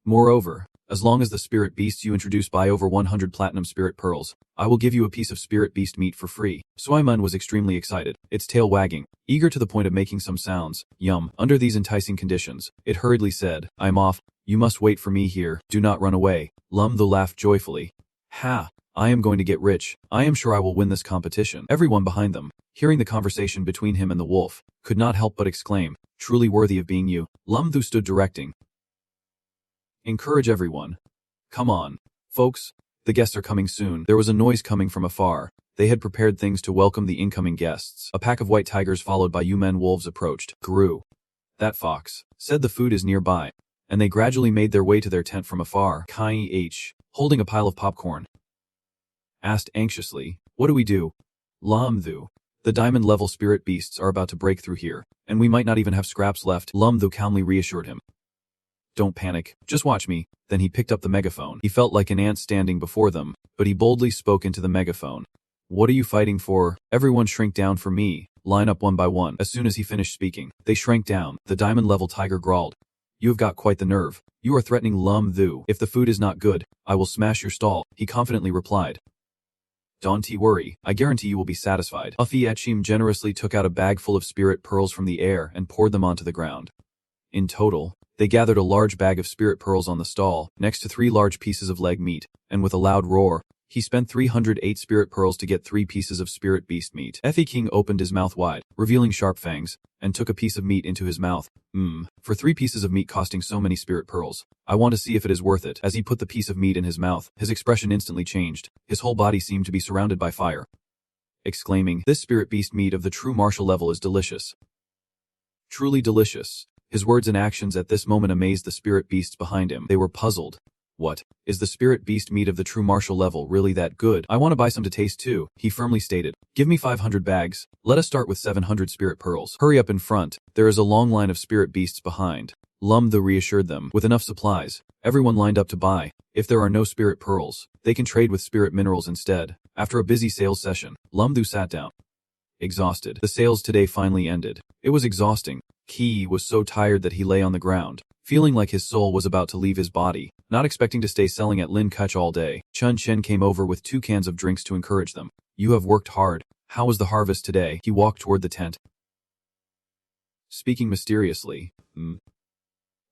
"Moreover, as long as the spirit beasts you introduce buy over 100 platinum spirit pearls, I will give you a piece of spirit beast meat for free." Suaiman was extremely excited, its tail wagging, eager to the point of making some sounds. Yum. Under these enticing conditions, it hurriedly said, "I'm off. You must wait for me here. Do not run away." Lum Thu laughed joyfully. "Ha! I am going to get rich. I am sure I will win this competition." Everyone behind them, hearing the conversation between him and the wolf, could not help but exclaim, "Truly worthy of being you." Lum Thu stood directing, "Encourage everyone. Come on, folks. The guests are coming soon." There was a noise coming from afar. They had prepared things to welcome the incoming guests. A pack of white tigers followed by Yumen wolves approached. "Guru. That fox said the food is nearby." And they gradually made their way to their tent from afar. Kai H, holding a pile of popcorn, asked anxiously, "What do we do?" Lum Thu, "The diamond-level spirit beasts are about to break through here, and we might not even have scraps left." Lum Thu calmly reassured him. "Don't panic, just watch me." Then he picked up the megaphone. He felt like an ant standing before them, but he boldly spoke into the megaphone. "What are you fighting for? Everyone shrink down for me. Line up one by one." As soon as he finished speaking, they shrank down. The diamond-level tiger growled, "You have got quite the nerve. You are threatening Lum Thu. If the food is not good, I will smash your stall," he confidently replied. "Don't worry, I guarantee you will be satisfied." Ufi Etchim generously took out a bag full of spirit pearls from the air and poured them onto the ground. In total, they gathered a large bag of spirit pearls on the stall, next to 3 large pieces of leg meat, and with a loud roar, he spent 308 spirit pearls to get 3 pieces of spirit beast meat. Effie King opened his mouth wide, revealing sharp fangs, and took a piece of meat into his mouth. For 3 pieces of meat costing so many spirit pearls, I want to see if it is worth it." As he put the piece of meat in his mouth, his expression instantly changed. His whole body seemed to be surrounded by fire, exclaiming, "This spirit beast meat of the true martial level is delicious. Truly delicious." His words and actions at this moment amazed the spirit beasts behind him. They were puzzled. "What? Is the spirit beast meat of the true martial level really that good? I want to buy some to taste too," he firmly stated. "Give me 500 bags. Let us start with 700 spirit pearls. Hurry up in front. There is a long line of spirit beasts behind." Lum Thu reassured them. With enough supplies, everyone lined up to buy. If there are no spirit pearls, they can trade with spirit minerals instead. After a busy sales session, Lum Thu sat down, exhausted. The sales today finally ended. It was exhausting. Ki was so tired that he lay on the ground, feeling like his soul was about to leave his body, not expecting to stay selling at Lin Kuch all day. Chun Chen came over with 2 cans of drinks to encourage them. "You have worked hard. How was the harvest today?" He walked toward the tent, speaking mysteriously.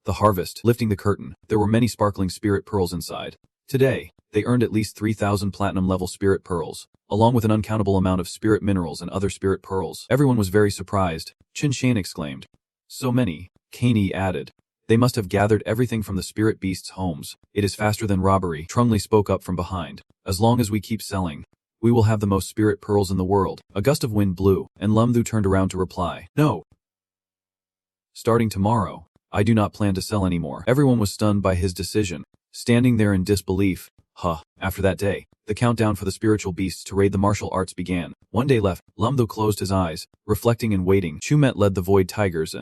The harvest. Lifting the curtain, there were many sparkling spirit pearls inside. Today, they earned at least 3,000 platinum-level spirit pearls, along with an uncountable amount of spirit minerals and other spirit pearls. Everyone was very surprised. Chin Shan exclaimed, "So many." Kanei added, "They must have gathered everything from the spirit beasts' homes. It is faster than robbery." Trungli spoke up from behind. "As long as we keep selling, we will have the most spirit pearls in the world." A gust of wind blew, and Lum Thu turned around to reply, "No. Starting tomorrow, I do not plan to sell anymore." Everyone was stunned by his decision, standing there in disbelief. After that day, the countdown for the spiritual beasts to raid the martial arts began. One day left. Lum Thu closed his eyes, reflecting and waiting. Chumet led the void tigers.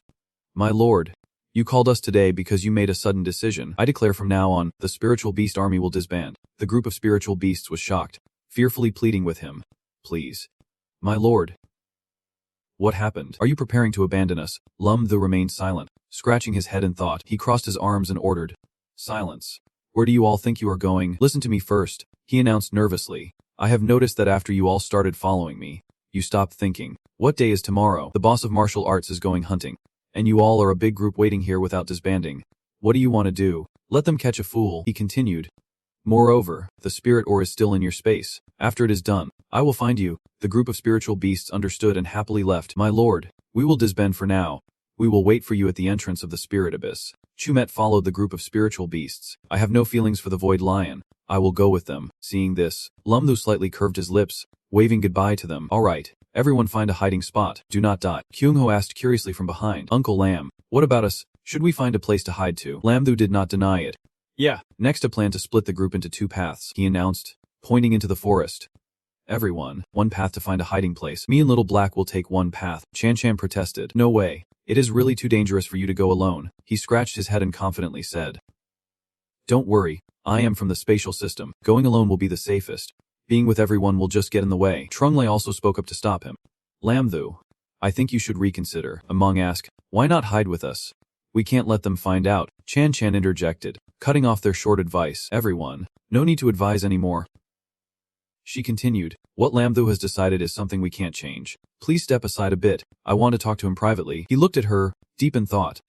"My lord, you called us today because you made a sudden decision. I declare from now on, the spiritual beast army will disband." The group of spiritual beasts was shocked, fearfully pleading with him, "Please, my lord. What happened? Are you preparing to abandon us?" Lum Thu remained silent, scratching his head in thought. He crossed his arms and ordered, "Silence. Where do you all think you are going?" "Listen to me first," he announced nervously. "I have noticed that after you all started following me, you stopped thinking. What day is tomorrow? The boss of martial arts is going hunting, and you all are a big group waiting here without disbanding. What do you want to do? Let them catch a fool," he continued, Moreover, the spirit ore is still in your space. After it is done, I will find you." The group of spiritual beasts understood and happily left. "My lord, we will disband for now. We will wait for you at the entrance of the spirit abyss." Chumet followed the group of spiritual beasts. "I have no feelings for the void lion. I will go with them." Seeing this, Lumlu slightly curved his lips, waving goodbye to them. "All right, everyone find a hiding spot. Do not die." Kyungho asked curiously from behind. "Uncle Lam, what about us? Should we find a place to hide to?" Lamdu did not deny it. "Yeah." Next, a plan to split the group into two paths, he announced, pointing into the forest. "Everyone, one path to find a hiding place. Me and Little Black will take one path." Chan Chan protested. "No way. It is really too dangerous for you to go alone." He scratched his head and confidently said, "Don't worry, I am from the spatial system. Going alone will be the safest. Being with everyone will just get in the way." Trunglai also spoke up to stop him. "Lamthu, I think you should reconsider." Among asked, "Why not hide with us? We can't let them find out." Chan Chan interjected, cutting off their short advice. "Everyone, no need to advise anymore." She continued, "What Lamthu has decided is something we can't change. Please step aside a bit. I want to talk to him privately." He looked at her, deep in thought.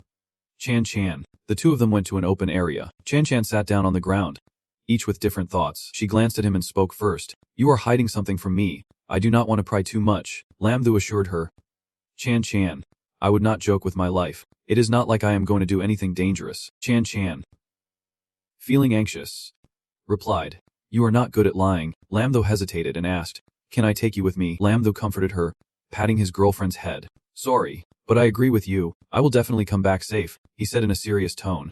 Chan Chan. The two of them went to an open area. Chan Chan sat down on the ground, each with different thoughts. She glanced at him and spoke first. "You are hiding something from me. I do not want to pry too much," Lamthu assured her. "Chan Chan, I would not joke with my life. It is not like I am going to do anything dangerous." Chan Chan, feeling anxious, replied, "You are not good at lying." Lamthu hesitated and asked, "Can I take you with me?" Lamthu comforted her, patting his girlfriend's head. "Sorry, but I agree with you. I will definitely come back safe," he said in a serious tone.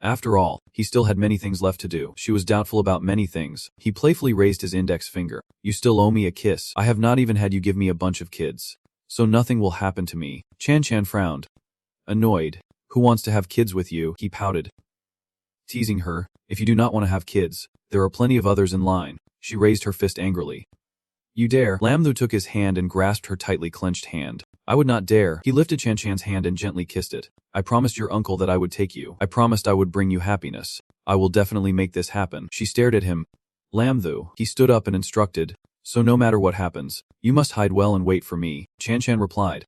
After all, he still had many things left to do. She was doubtful about many things. He playfully raised his index finger. "You still owe me a kiss. I have not even had you give me a bunch of kids. So nothing will happen to me." Chan Chan frowned. Annoyed. "Who wants to have kids with you?" he pouted, teasing her. "If you do not want to have kids, there are plenty of others in line." She raised her fist angrily. "You dare?" Lamthu took his hand and grasped her tightly clenched hand. "I would not dare." He lifted Chan Chan's hand and gently kissed it. "I promised your uncle that I would take you. I promised I would bring you happiness. I will definitely make this happen." She stared at him. "Lamthu." He stood up and instructed, "So no matter what happens, you must hide well and wait for me." Chan Chan replied,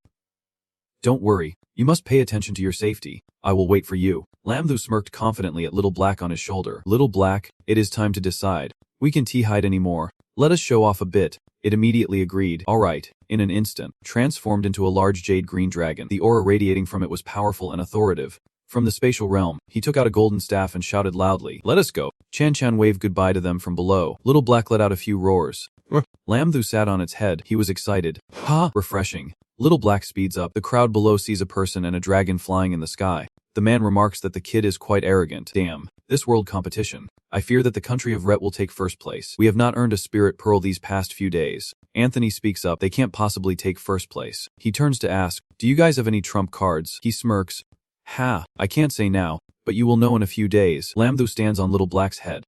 "Don't worry, you must pay attention to your safety. I will wait for you." Lamthu smirked confidently at Little Black on his shoulder. "Little Black, it is time to decide. We can hide anymore. Let us show off a bit." It immediately agreed. "All right." In an instant, transformed into a large jade green dragon. The aura radiating from it was powerful and authoritative. From the spatial realm, he took out a golden staff and shouted loudly, "Let us go." Chan Chan waved goodbye to them from below. Little Black let out a few roars. Lamthu sat on its head. He was excited. "Ha!" Refreshing. Little Black speeds up. The crowd below sees a person and a dragon flying in the sky. The man remarks that the kid is quite arrogant. "Damn, this world competition. I fear that the country of Ret will take first place. We have not earned a spirit pearl these past few days." Anthony speaks up. "They can't possibly take first place." He turns to ask, "Do you guys have any trump cards?" He smirks. "Ha, I can't say now, but you will know in a few days." Lamthu stands on Little Black's head.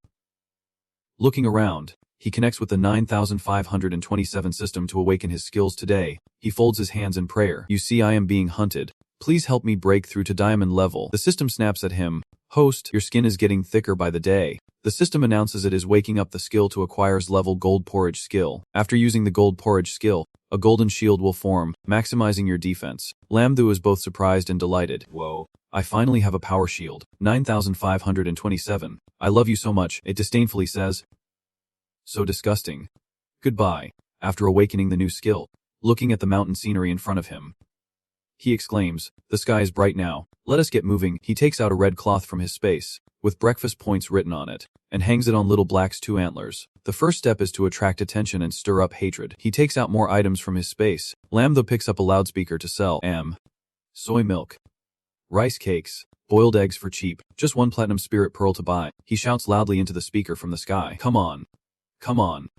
Looking around, he connects with the 9527 system to awaken his skills today. He folds his hands in prayer. "You see, I am being hunted. Please help me break through to diamond level." The system snaps at him. "Host, your skin is getting thicker by the day." The system announces it is waking up the skill to acquires level gold porridge skill. After using the gold porridge skill, a golden shield will form, maximizing your defense. Lamthu is both surprised and delighted. "Whoa, I finally have a power shield. 9527. I love you so much," it disdainfully says. "So disgusting. Goodbye." After awakening the new skill, looking at the mountain scenery in front of him, he exclaims, "The sky is bright now. Let us get moving." He takes out a red cloth from his space, with breakfast points written on it, and hangs it on Little Black's two antlers. The first step is to attract attention and stir up hatred. He takes out more items from his space. Lamthu picks up a loudspeaker to sell soy milk, rice cakes, boiled eggs for cheap, just one platinum spirit pearl to buy. He shouts loudly into the speaker from the sky. Come on,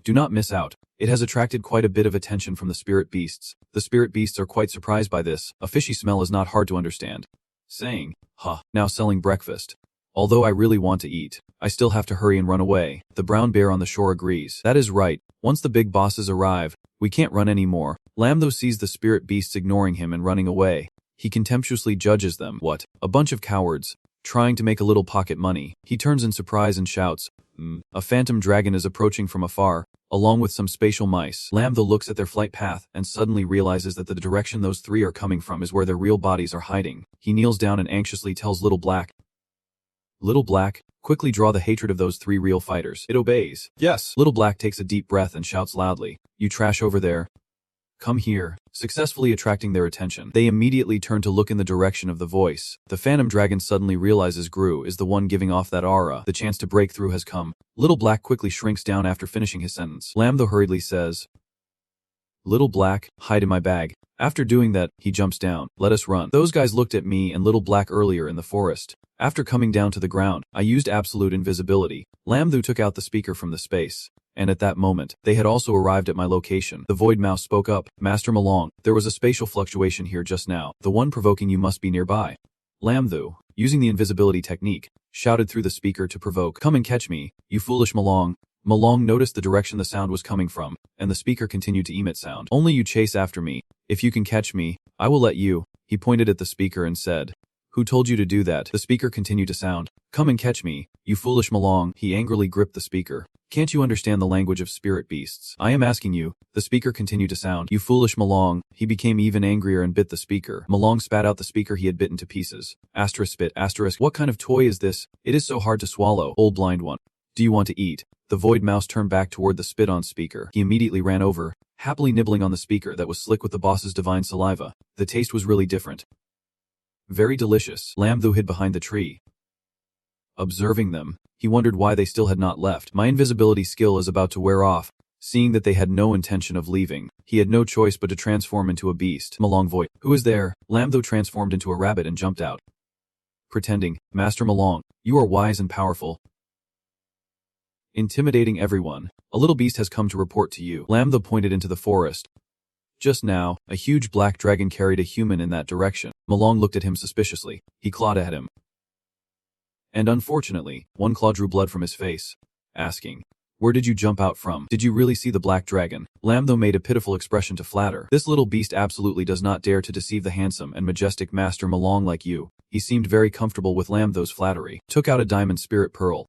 do not miss out." It has attracted quite a bit of attention from the spirit beasts. The spirit beasts are quite surprised by this. A fishy smell is not hard to understand. Saying, now selling breakfast. Although I really want to eat, I still have to hurry and run away. The brown bear on the shore agrees. That is right. Once the big bosses arrive, we can't run anymore. Lamtho sees the spirit beasts ignoring him and running away. He contemptuously judges them. What? A bunch of cowards, trying to make a little pocket money. He turns in surprise and shouts, A phantom dragon is approaching from afar, along with some spatial mice. Lamtho looks at their flight path and suddenly realizes that the direction those three are coming from is where their real bodies are hiding. He kneels down and anxiously tells Little Black, Little Black, quickly draw the hatred of those 3 real fighters. It obeys. Yes. Little Black takes a deep breath and shouts loudly, "You trash over there. Come here," successfully attracting their attention. They immediately turn to look in the direction of the voice. The Phantom Dragon suddenly realizes Gru is the one giving off that aura. The chance to break through has come. Little Black quickly shrinks down after finishing his sentence. Lambda hurriedly says, "Little Black, hide in my bag." After doing that, he jumps down. "Let us run. Those guys looked at me and Little Black earlier in the forest. After coming down to the ground, I used absolute invisibility." Lambda took out the speaker from the space. And at that moment, they had also arrived at my location. The Void Mouse spoke up, "Master Malong, there was a spatial fluctuation here just now. The one provoking you must be nearby." Lambda, using the invisibility technique, shouted through the speaker to provoke, "Come and catch me, you foolish Malong." Malong noticed the direction the sound was coming from, and the speaker continued to emit sound. "Only you chase after me. If you can catch me, I will let you." He pointed at the speaker and said, "Who told you to do that?" The speaker continued to sound, "Come and catch me, you foolish Malong." He angrily gripped the speaker. "Can't you understand the language of spirit beasts? I am asking you." The speaker continued to sound, "You foolish Malong." He became even angrier and bit the speaker. Malong spat out the speaker he had bitten to pieces. Asterisk spit, asterisk, "What kind of toy is this? It is so hard to swallow. Old blind one. Do you want to eat?" The Void Mouse turned back toward the spit-on speaker. He immediately ran over, happily nibbling on the speaker that was slick with the boss's divine saliva. The taste was really different. Very delicious. Lambda hid behind the tree. Observing them, he wondered why they still had not left. My invisibility skill is about to wear off. Seeing that they had no intention of leaving, he had no choice but to transform into a beast. Malong Void, "Who is there?" Lambda transformed into a rabbit and jumped out. Pretending, "Master Malong, you are wise and powerful. Intimidating everyone. A little beast has come to report to you." Lambda pointed into the forest. Just now, a huge black dragon carried a human in that direction. Malong looked at him suspiciously. He clawed at him. And unfortunately, one claw drew blood from his face, asking, "Where did you jump out from? Did you really see the black dragon?" Lambda made a pitiful expression to flatter. "This little beast absolutely does not dare to deceive the handsome and majestic Master Malong like you." He seemed very comfortable with Lambda's flattery, took out a diamond spirit pearl,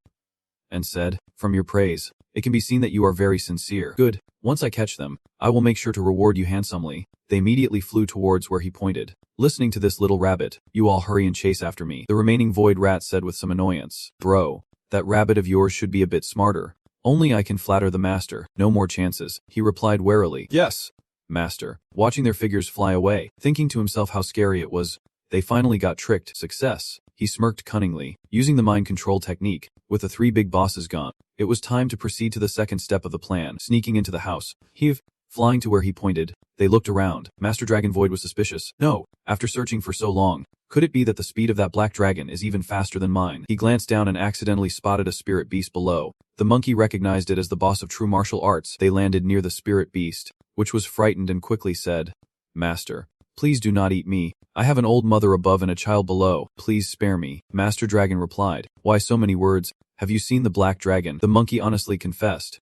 and said, "From your praise, it can be seen that you are very sincere. Good. Once I catch them, I will make sure to reward you handsomely." They immediately flew towards where he pointed. Listening to this little rabbit, "You all hurry and chase after me." The remaining void rat said with some annoyance, "Bro, that rabbit of yours should be a bit smarter. Only I can flatter the master. No more chances." He replied warily, "Yes, master." Watching their figures fly away, thinking to himself how scary it was, they finally got tricked. Success. He smirked cunningly, using the mind control technique. With the 3 big bosses gone, it was time to proceed to the second step of the plan. Sneaking into the house, flying to where he pointed, they looked around. Master Dragon Void was suspicious. No, after searching for so long, could it be that the speed of that black dragon is even faster than mine? He glanced down and accidentally spotted a spirit beast below. The monkey recognized it as the boss of true martial arts. They landed near the spirit beast, which was frightened and quickly said, "Master, please do not eat me. I have an old mother above and a child below. Please spare me." Master Dragon replied, "Why so many words? Have you seen the black dragon?" The monkey honestly confessed,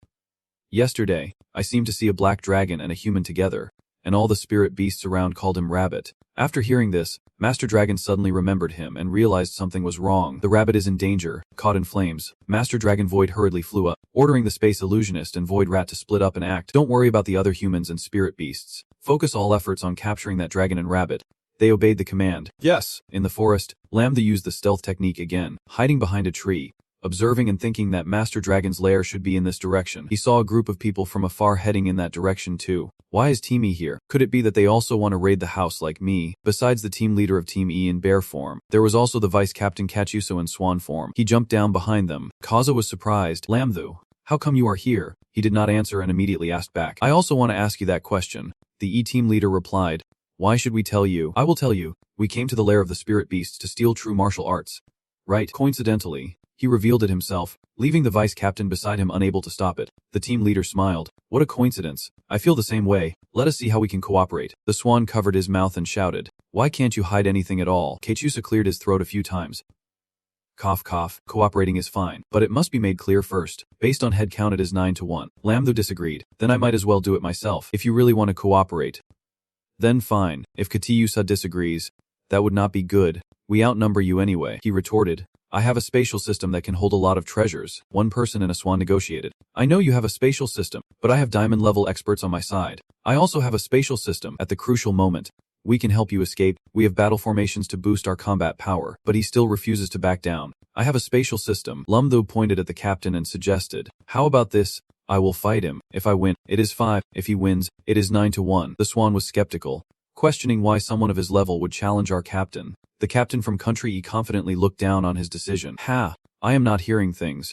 "Yesterday, I seemed to see a black dragon and a human together, and all the spirit beasts around called him Rabbit." After hearing this, Master Dragon suddenly remembered him and realized something was wrong. The rabbit is in danger, caught in flames. Master Dragon Void hurriedly flew up, ordering the Space Illusionist and Void Rat to split up and act. "Don't worry about the other humans and spirit beasts. Focus all efforts on capturing that dragon and rabbit." They obeyed the command. Yes. In the forest, Lambda used the stealth technique again, hiding behind a tree. Observing and thinking that Master Dragon's lair should be in this direction, he saw a group of people from afar heading in that direction too. Why is Team E here? Could it be that they also want to raid the house like me? Besides the team leader of Team E in bear form, there was also the vice captain Kachuso in swan form. He jumped down behind them. Kaza was surprised. "Lambda, how come you are here?" He did not answer and immediately asked back, "I also want to ask you that question." The E team leader replied, "Why should we tell you?" "I will tell you. We came to the lair of the spirit beasts to steal true martial arts." Right. Coincidentally, he revealed it himself, leaving the vice captain beside him unable to stop it. The team leader smiled. "What a coincidence. I feel the same way. Let us see how we can cooperate." The swan covered his mouth and shouted, "Why can't you hide anything at all?" Kachusa cleared his throat a few times. Cough cough, cooperating is fine, but it must be made clear first. Based on head count it is 9-1. Lambda disagreed. "Then I might as well do it myself. If you really want to cooperate, then fine. If Katyusa disagrees, that would not be good. We outnumber you anyway." He retorted, "I have a spatial system that can hold a lot of treasures." One person and a swan negotiated. "I know you have a spatial system, but I have diamond level experts on my side. I also have a spatial system. At the crucial moment, We can help you escape. We have battle formations to boost our combat power. But he still refuses to back down. I have a spatial system. Lumtho pointed at the captain and suggested, how about this? I will fight him. If I win, it is 5. If he wins, it is 9-1. The Swan was skeptical, questioning why someone of his level would challenge our captain. The captain from Country E confidently looked down on his decision. Ha! I am not hearing things.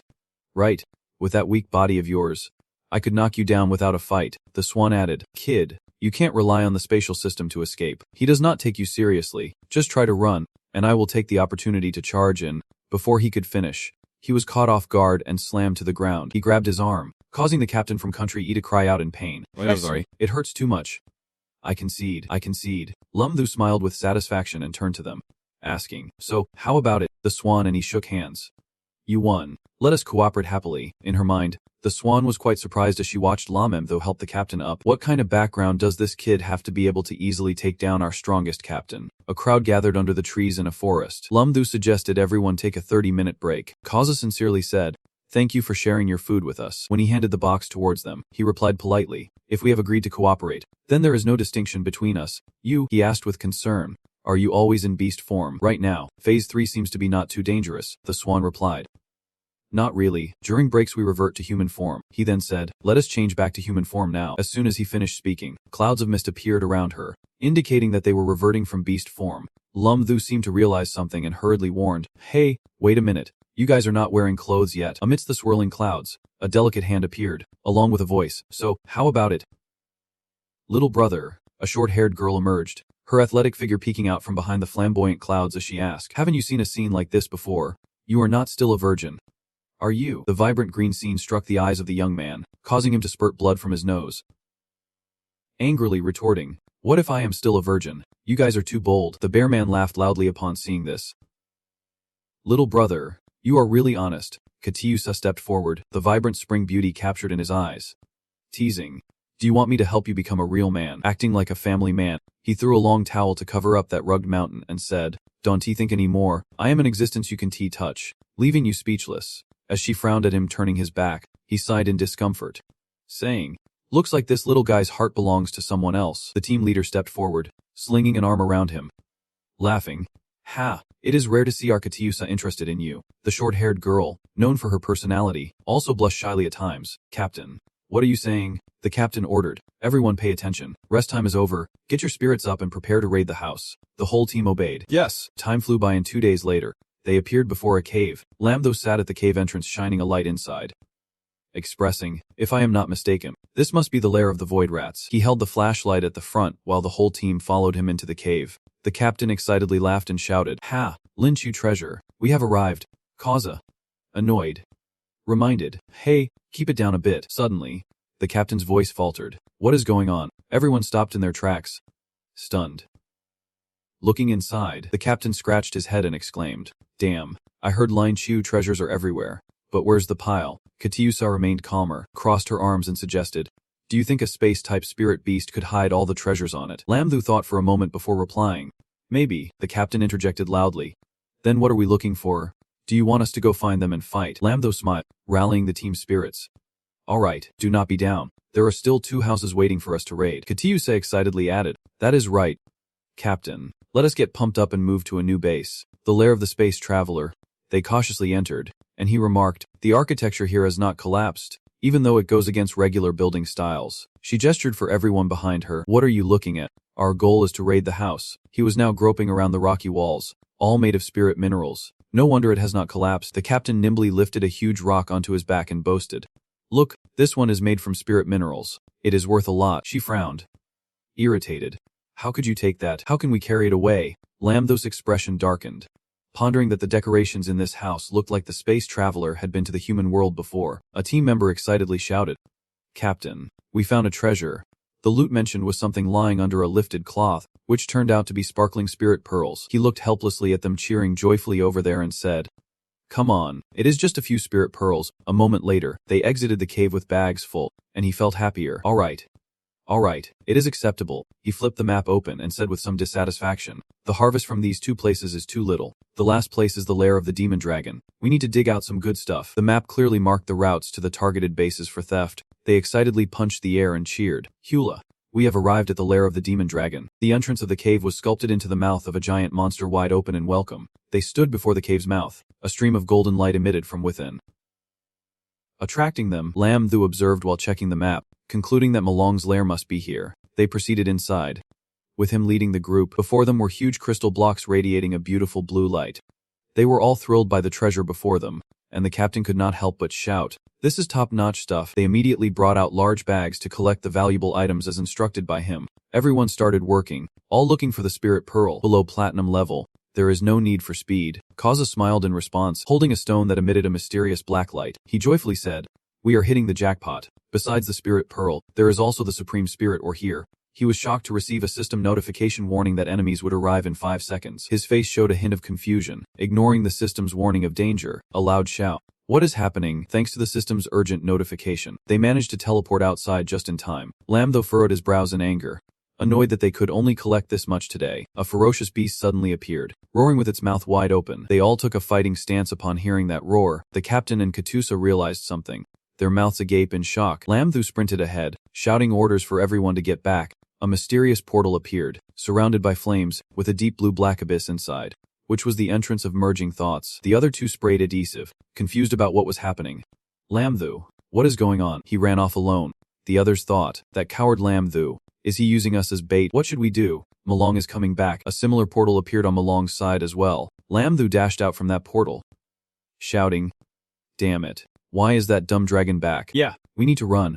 Right. With that weak body of yours, I could knock you down without a fight. The Swan added, Kid, you can't rely on the spatial system to escape. He does not take you seriously. Just try to run, and I will take the opportunity to charge in. Before he could finish, he was caught off guard and slammed to the ground. He grabbed his arm, causing the captain from Country E to cry out in pain. I'm sorry. It hurts too much. I concede. Lumtho smiled with satisfaction and turned to them, asking, so, how about it? The Swan and he shook hands. You won. Let us cooperate happily. In her mind, the Swan was quite surprised as she watched Lumtho help the captain up. What kind of background does this kid have to be able to easily take down our strongest captain? A crowd gathered under the trees in a forest. Lumtho suggested everyone take a 30-minute break. Kaza sincerely said, Thank you for sharing your food with us. When he handed the box towards them, he replied politely, If we have agreed to cooperate, then there is no distinction between us. You, he asked with concern, are you always in beast form? Right now, phase 3 seems to be not too dangerous, the Swan replied. Not really. During breaks we revert to human form. He then said, let us change back to human form now. As soon as he finished speaking, clouds of mist appeared around her, indicating that they were reverting from beast form. Lumtho seemed to realize something and hurriedly warned, Hey, wait a minute. You guys are not wearing clothes yet. Amidst the swirling clouds, a delicate hand appeared, along with a voice. So, how about it? Little brother, a short-haired girl emerged, her athletic figure peeking out from behind the flamboyant clouds as she asked, Haven't you seen a scene like this before? You are not still a virgin. Are you? The vibrant green scene struck the eyes of the young man, causing him to spurt blood from his nose. Angrily retorting, What if I am still a virgin? You guys are too bold. The bear man laughed loudly upon seeing this. Little brother, you are really honest. Katiusa stepped forward, the vibrant spring beauty captured in his eyes. Teasing. Do you want me to help you become a real man? Acting like a family man, he threw a long towel to cover up that rugged mountain and said, Don't think any more. I am an existence you can touch, leaving you speechless. As she frowned at him turning his back, he sighed in discomfort, saying, Looks like this little guy's heart belongs to someone else. The team leader stepped forward, slinging an arm around him. Laughing, Ha! It is rare to see our Katiusa interested in you. The short-haired girl, known for her personality, also blushed shyly at times. Captain. What are you saying? The captain ordered. Everyone pay attention. Rest time is over. Get your spirits up and prepare to raid the house. The whole team obeyed. Yes. Time flew by and 2 days later, they appeared before a cave. Lumtho sat at the cave entrance shining a light inside, expressing, If I am not mistaken, this must be the lair of the void rats. He held the flashlight at the front while the whole team followed him into the cave. The captain excitedly laughed and shouted, Ha! Lynch you treasure. We have arrived. Kaza. Annoyed. Reminded, Hey, keep it down a bit. Suddenly, the captain's voice faltered. What is going on? Everyone stopped in their tracks, stunned. Looking inside, the captain scratched his head and exclaimed, Damn, I heard Line Chu treasures are everywhere. But where's the pile? Katiusa remained calmer, crossed her arms and suggested, Do you think a space-type spirit beast could hide all the treasures on it? Lumtho thought for a moment before replying. Maybe, the captain interjected loudly. Then what are we looking for? Do you want us to go find them and fight? Lumtho smiled, rallying the team's spirits. All right, do not be down. There are still 2 houses waiting for us to raid. Katiusa excitedly added, That is right, Captain. Let us get pumped up and move to a new base. The lair of the space traveler. They cautiously entered, and he remarked, The architecture here has not collapsed, even though it goes against regular building styles. She gestured for everyone behind her. What are you looking at? Our goal is to raid the house. He was now groping around the rocky walls, all made of spirit minerals. No wonder it has not collapsed. The captain nimbly lifted a huge rock onto his back and boasted, Look, this one is made from spirit minerals. It is worth a lot. She frowned, irritated. How could you take that? How can we carry it away? Lumtho's expression darkened, pondering that the decorations in this house looked like the space traveler had been to the human world before. A team member excitedly shouted, Captain, we found a treasure. The loot mentioned was something lying under a lifted cloth, which turned out to be sparkling spirit pearls. He looked helplessly at them cheering joyfully over there and said, Come on, it is just a few spirit pearls. A moment later, they exited the cave with bags full, and he felt happier. All right, it is acceptable. He flipped the map open and said with some dissatisfaction, The harvest from these 2 places is too little. The last place is the lair of the demon dragon. We need to dig out some good stuff. The map clearly marked the routes to the targeted bases for theft. They excitedly punched the air and cheered, Hula, We have arrived at the lair of the demon dragon. The entrance of the cave was sculpted into the mouth of a giant monster, wide open in welcome. They stood before the cave's mouth. A stream of golden light emitted from within, attracting them. Lam Thu observed while checking the map, concluding that Malong's lair must be here. They proceeded inside, with him leading the group. Before them were huge crystal blocks radiating a beautiful blue light. They were all thrilled by the treasure before them, and the captain could not help but shout, "This is top-notch stuff." They immediately brought out large bags to collect the valuable items as instructed by him. Everyone started working, all looking for the spirit pearl. Below platinum level, there is no need for speed. Kaza smiled in response, holding a stone that emitted a mysterious black light. He joyfully said, "We are hitting the jackpot. Besides the spirit pearl, there is also the supreme spirit ore here." He was shocked to receive a system notification warning that enemies would arrive in 5 seconds. His face showed a hint of confusion. Ignoring the system's warning of danger, a loud shout, "What is happening?" Thanks to the system's urgent notification, they managed to teleport outside just in time. Lam Thu furrowed his brows in anger, annoyed that they could only collect this much today. A ferocious beast suddenly appeared, roaring with its mouth wide open. They all took a fighting stance upon hearing that roar. The captain and Katusa realized something, their mouths agape in shock. Lam Thu sprinted ahead, shouting orders for everyone to get back. A mysterious portal appeared, surrounded by flames, with a deep blue-black abyss inside, which was the entrance of merging thoughts. The other two sprayed adhesive, confused about what was happening. "Lam Thu, what is going on?" He ran off alone. The others thought, "That coward Lam Thu. Is he using us as bait? What should we do? Malong is coming back." A similar portal appeared on Malong's side as well. Lam Thu dashed out from that portal, shouting, "Damn it. Why is that dumb dragon back? Yeah, we need to run."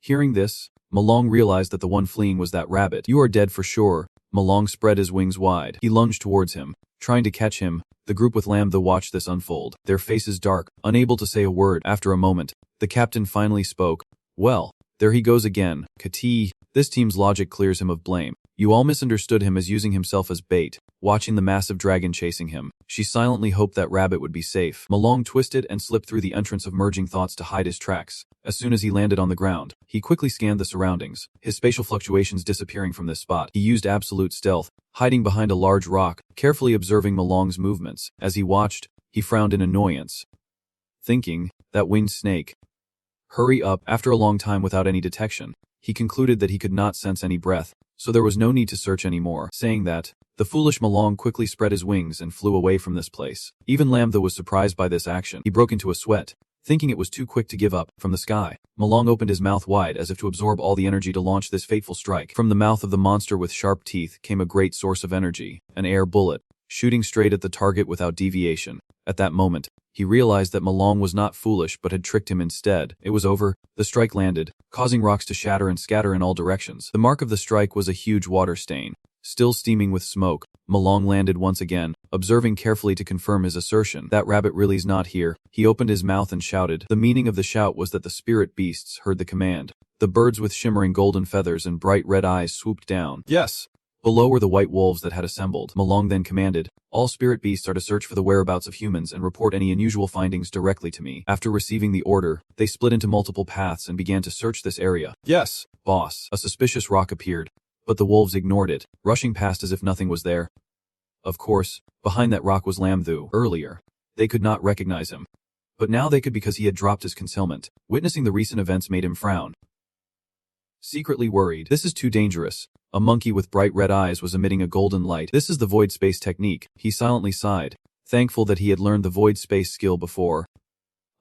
Hearing this, Malong realized that the one fleeing was that rabbit. "You are dead for sure." Malong spread his wings wide. He lunged towards him, trying to catch him. The group with Lam Thu watched this unfold, their faces dark, unable to say a word. After a moment, the captain finally spoke. "Well, there he goes again. Kati." This team's logic clears him of blame. "You all misunderstood him as using himself as bait." Watching the massive dragon chasing him, she silently hoped that rabbit would be safe. Malong twisted and slipped through the entrance of merging thoughts to hide his tracks. As soon as he landed on the ground, he quickly scanned the surroundings, his spatial fluctuations disappearing from this spot. He used absolute stealth, hiding behind a large rock, carefully observing Malong's movements. As he watched, he frowned in annoyance, thinking, "That winged snake. Hurry up." After a long time without any detection, he concluded that he could not sense any breath, so there was no need to search anymore. Saying that, the foolish Malong quickly spread his wings and flew away from this place. Even Lam Thu was surprised by this action. He broke into a sweat, thinking it was too quick to give up. From the sky, Malong opened his mouth wide as if to absorb all the energy to launch this fateful strike. From the mouth of the monster with sharp teeth came a great source of energy, an air bullet, shooting straight at the target without deviation. At that moment, he realized that Malong was not foolish but had tricked him instead. It was over. The strike landed, causing rocks to shatter and scatter in all directions. The mark of the strike was a huge water stain, still steaming with smoke. Malong landed once again, observing carefully to confirm his assertion. "That rabbit really's not here." He opened his mouth and shouted. The meaning of the shout was that the spirit beasts heard the command. The birds with shimmering golden feathers and bright red eyes swooped down. "Yes." Below were the white wolves that had assembled. Malong then commanded, "All spirit beasts are to search for the whereabouts of humans and report any unusual findings directly to me." After receiving the order, they split into multiple paths and began to search this area. "Yes, boss." A suspicious rock appeared, but the wolves ignored it, rushing past as if nothing was there. Of course, behind that rock was Lam Thu. Earlier, they could not recognize him, but now they could because he had dropped his concealment. Witnessing the recent events made him frown, secretly worried. "This is too dangerous." A monkey with bright red eyes was emitting a golden light. "This is the void space technique." He silently sighed, thankful that he had learned the void space skill before.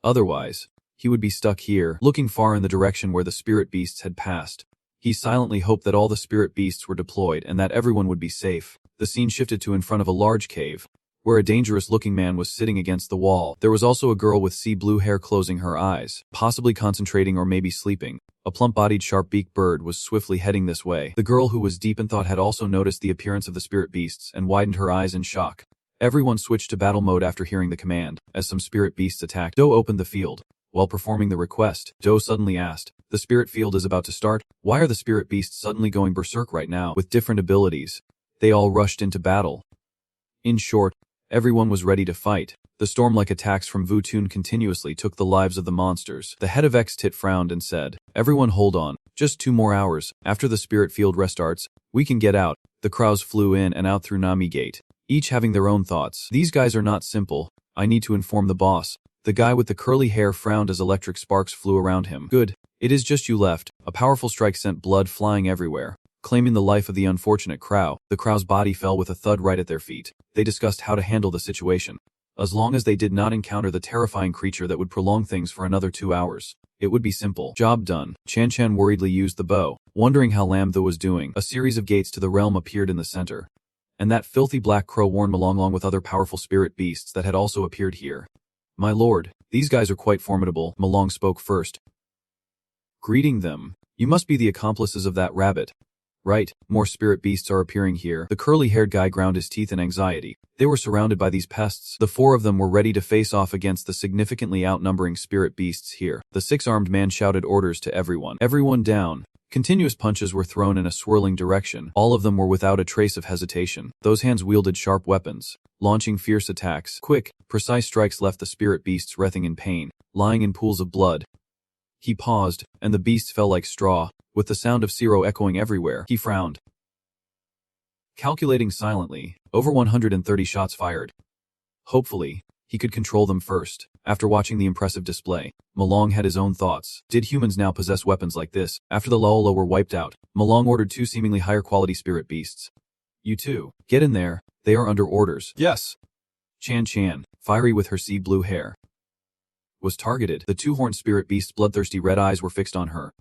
Otherwise, he would be stuck here, looking far in the direction where the spirit beasts had passed. He silently hoped that all the spirit beasts were deployed and that everyone would be safe. The scene shifted to in front of a large cave, where a dangerous-looking man was sitting against the wall. There was also a girl with sea blue hair closing her eyes, possibly concentrating or maybe sleeping. A plump-bodied sharp-beaked bird was swiftly heading this way. The girl, who was deep in thought, had also noticed the appearance of the spirit beasts and widened her eyes in shock. Everyone switched to battle mode after hearing the command. As some spirit beasts attacked, Do opened the field. While performing the request, Do suddenly asked, "The spirit field is about to start? Why are the spirit beasts suddenly going berserk right now?" With different abilities, they all rushed into battle. In short, everyone was ready to fight. The storm-like attacks from Vutun continuously took the lives of the monsters. The head of X-Tit frowned and said, "Everyone hold on, just 2 more hours. After the spirit field restarts, we can get out." The crows flew in and out through Nami Gate, each having their own thoughts. "These guys are not simple. I need to inform the boss." The guy with the curly hair frowned as electric sparks flew around him. "Good, It is just you left. A powerful strike sent blood flying everywhere, claiming the life of the unfortunate Crow. The Crow's body fell with a thud right at their feet. They discussed how to handle the situation. As long as they did not encounter the terrifying creature that would prolong things for another 2 hours, it would be simple. Job done. Chan Chan worriedly used the bow, wondering how Lam Thu was doing. A series of gates to the realm appeared in the center, and that filthy black crow warned Malong along with other powerful spirit beasts that had also appeared here. My lord, these guys are quite formidable. Malong spoke first, greeting them. You must be the accomplices of that rabbit. Right, more spirit beasts are appearing here. The curly-haired guy ground his teeth in anxiety. They were surrounded by these pests. The 4 of them were ready to face off against the significantly outnumbering spirit beasts here. The 6-armed man shouted orders to everyone. Everyone down. Continuous punches were thrown in a swirling direction. All of them were without a trace of hesitation. Those hands wielded sharp weapons, launching fierce attacks. Quick, precise strikes left the spirit beasts writhing in pain, lying in pools of blood. He paused, and the beasts fell like straw, with the sound of Zero echoing everywhere. He frowned, calculating silently. Over 130 shots fired. Hopefully, he could control them first. After watching the impressive display, Malong had his own thoughts. Did humans now possess weapons like this? After the Laolo were wiped out, Malong ordered 2 seemingly higher quality spirit beasts. You two, get in there. They are under orders. Yes. Chan Chan, fiery with her sea blue hair, was targeted. The 2-horned spirit beast's bloodthirsty red eyes were fixed on her,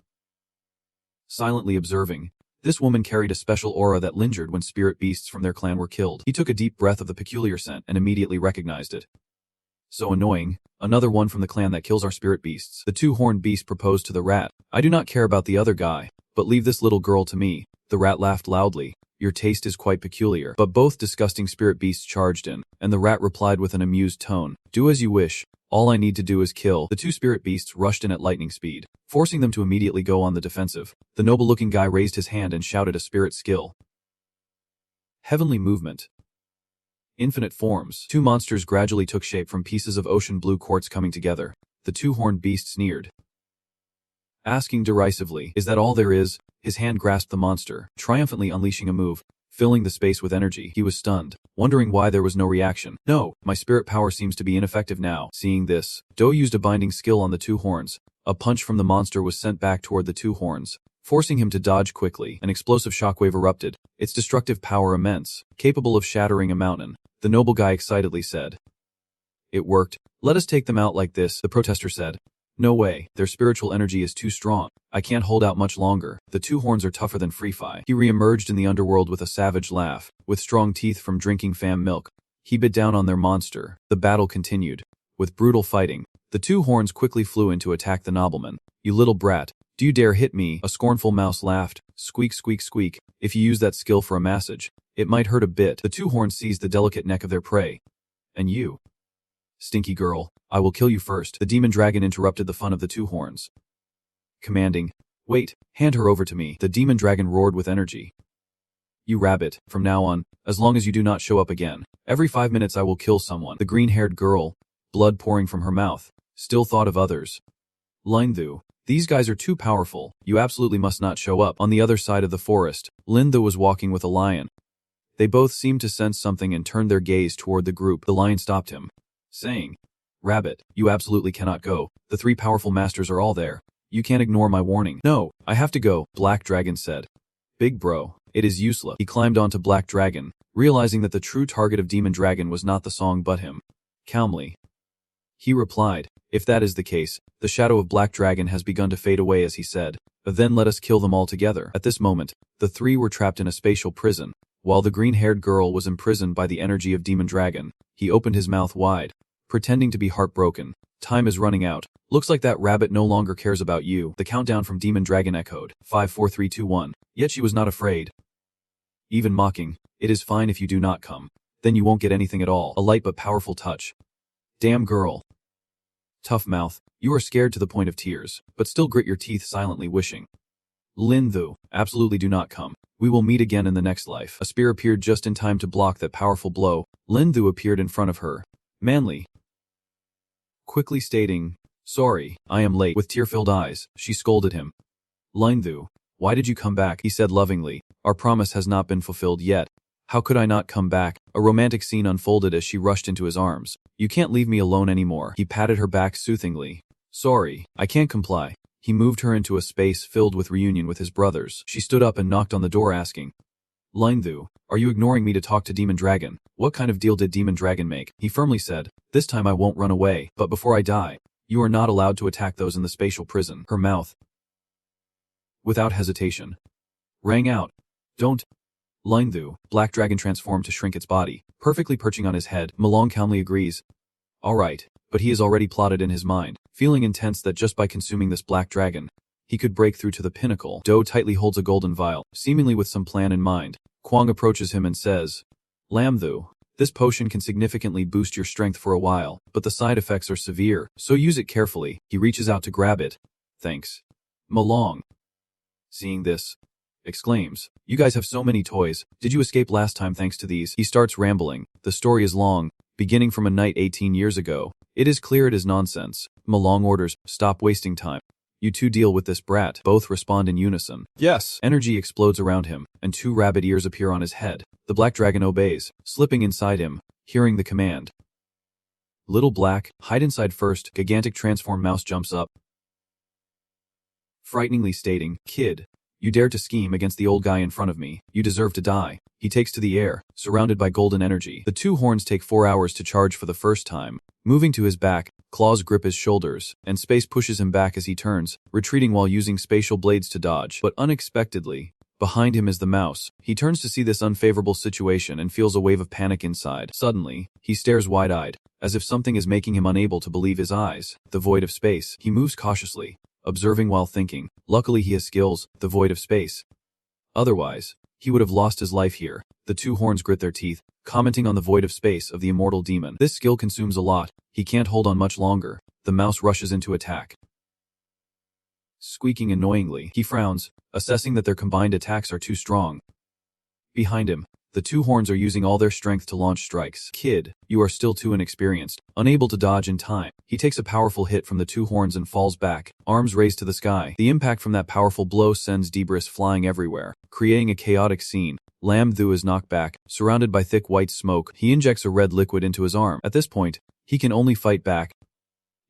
silently observing. This woman carried a special aura that lingered when spirit beasts from their clan were killed. He took a deep breath of the peculiar scent and immediately recognized it. So annoying. Another one from the clan that kills our spirit beasts. The 2-horned beast proposed to the rat. I do not care about the other guy, but leave this little girl to me. The rat laughed loudly. Your taste is quite peculiar. But both disgusting spirit beasts charged in, and the rat replied with an amused tone. Do as you wish. All I need to do is kill. The 2 spirit beasts rushed in at lightning speed, forcing them to immediately go on the defensive. The noble-looking guy raised his hand and shouted a spirit skill. Heavenly movement. Infinite forms. 2 monsters gradually took shape from pieces of ocean blue quartz coming together. The 2-horned beast sneered, asking derisively, is that all there is? His hand grasped the monster, triumphantly unleashing a move, filling the space with energy. He was stunned, wondering why there was no reaction. No, my spirit power seems to be ineffective now. Seeing this, Do used a binding skill on the 2 horns. A punch from the monster was sent back toward the 2 horns, forcing him to dodge quickly. An explosive shockwave erupted, its destructive power immense, capable of shattering a mountain. The noble guy excitedly said, it worked. Let us take them out like this, the protester said. No way, their spiritual energy is too strong. I can't hold out much longer. The 2 horns are tougher than Free Fi. He re-emerged in the underworld with a savage laugh, with strong teeth from drinking fam milk. He bit down on their monster. The battle continued. With brutal fighting, the 2 horns quickly flew in to attack the nobleman. You little brat, do you dare hit me? A scornful mouse laughed. Squeak, squeak, squeak. If you use that skill for a massage, it might hurt a bit. The 2 horns seized the delicate neck of their prey. And you, stinky girl, I will kill you first. The demon dragon interrupted the fun of the 2 horns, commanding, wait, hand her over to me. The demon dragon roared with energy. You rabbit, from now on, as long as you do not show up again, every 5 minutes I will kill someone. The green-haired girl, blood pouring from her mouth, still thought of others. Lindhu, these guys are too powerful. You absolutely must not show up. On the other side of the forest, Lindhu was walking with a lion. They both seemed to sense something and turned their gaze toward the group. The lion stopped him, saying, Rabbit, you absolutely cannot go. The 3 powerful masters are all there. You can't ignore my warning. No, I have to go, Black Dragon said. Big bro, it is useless. He climbed onto Black Dragon, realizing that the true target of Demon Dragon was not the song but him. Calmly, he replied, if that is the case, the shadow of Black Dragon has begun to fade away as he said. Then let us kill them all together. At this moment, the 3 were trapped in a spatial prison, while the green-haired girl was imprisoned by the energy of Demon Dragon. He opened his mouth wide, pretending to be heartbroken. Time is running out. Looks like that rabbit no longer cares about you. The countdown from Demon Dragon echoed. 5, 4, 3, 2, 1. Yet she was not afraid. Even mocking. It is fine if you do not come. Then you won't get anything at all. A light but powerful touch. Damn girl. Tough mouth. You are scared to the point of tears, but still grit your teeth silently wishing. Lindhu, absolutely do not come. We will meet again in the next life. A spear appeared just in time to block that powerful blow. Lindhu appeared in front of her, manly, quickly stating, sorry, I am late. With tear-filled eyes, she scolded him. Lindhu, why did you come back? He said lovingly. Our promise has not been fulfilled yet. How could I not come back? A romantic scene unfolded as she rushed into his arms. You can't leave me alone anymore. He patted her back soothingly. Sorry, I can't comply. He moved her into a space filled with reunion with his brothers. She stood up and knocked on the door asking, Lingthu, are you ignoring me to talk to Demon Dragon? What kind of deal did Demon Dragon make? He firmly said, this time I won't run away, but before I die, you are not allowed to attack those in the spatial prison. Her mouth, without hesitation, rang out, don't. Lingthu, Black Dragon transformed to shrink its body, perfectly perching on his head. Malong calmly agrees. Alright, but he has already plotted in his mind, feeling intense that just by consuming this Black Dragon, he could break through to the pinnacle. Do tightly holds a golden vial, seemingly with some plan in mind. Kwang approaches him and says, Lingthu, this potion can significantly boost your strength for a while, but the side effects are severe, so use it carefully. He reaches out to grab it. Thanks. Malong, seeing this, exclaims, you guys have so many toys, did you escape last time thanks to these? He starts rambling. The story is long, beginning from a night 18 years ago. It is clear it is nonsense. Malong orders, stop wasting time. You two deal with this brat. Both respond in unison. Yes. Energy explodes around him, and 2 rabbit ears appear on his head. The Black Dragon obeys, slipping inside him, hearing the command. Little Black, hide inside first. Gigantic transformed mouse jumps up, frighteningly stating, Kid, you dare to scheme against the old guy in front of me. You deserve to die. He takes to the air, surrounded by golden energy. The 2 horns take 4 hours to charge for the first time. Moving to his back, claws grip his shoulders, and space pushes him back as he turns, retreating while using spatial blades to dodge. But unexpectedly, behind him is the mouse. He turns to see this unfavorable situation and feels a wave of panic inside. Suddenly, he stares wide-eyed, as if something is making him unable to believe his eyes. The void of space. He moves cautiously, observing while thinking. Luckily he has skills, the void of space. Otherwise, he would have lost his life here. The 2 horns grit their teeth, commenting on the void of space of the immortal demon. This skill consumes a lot. He can't hold on much longer. The mouse rushes into attack. Squeaking annoyingly, he frowns, assessing that their combined attacks are too strong. Behind him, the 2 horns are using all their strength to launch strikes. Kid, you are still too inexperienced, unable to dodge in time. He takes a powerful hit from the 2 horns and falls back, arms raised to the sky. The impact from that powerful blow sends debris flying everywhere, creating a chaotic scene. Lingthu is knocked back, surrounded by thick white smoke. He injects a red liquid into his arm. At this point, he can only fight back.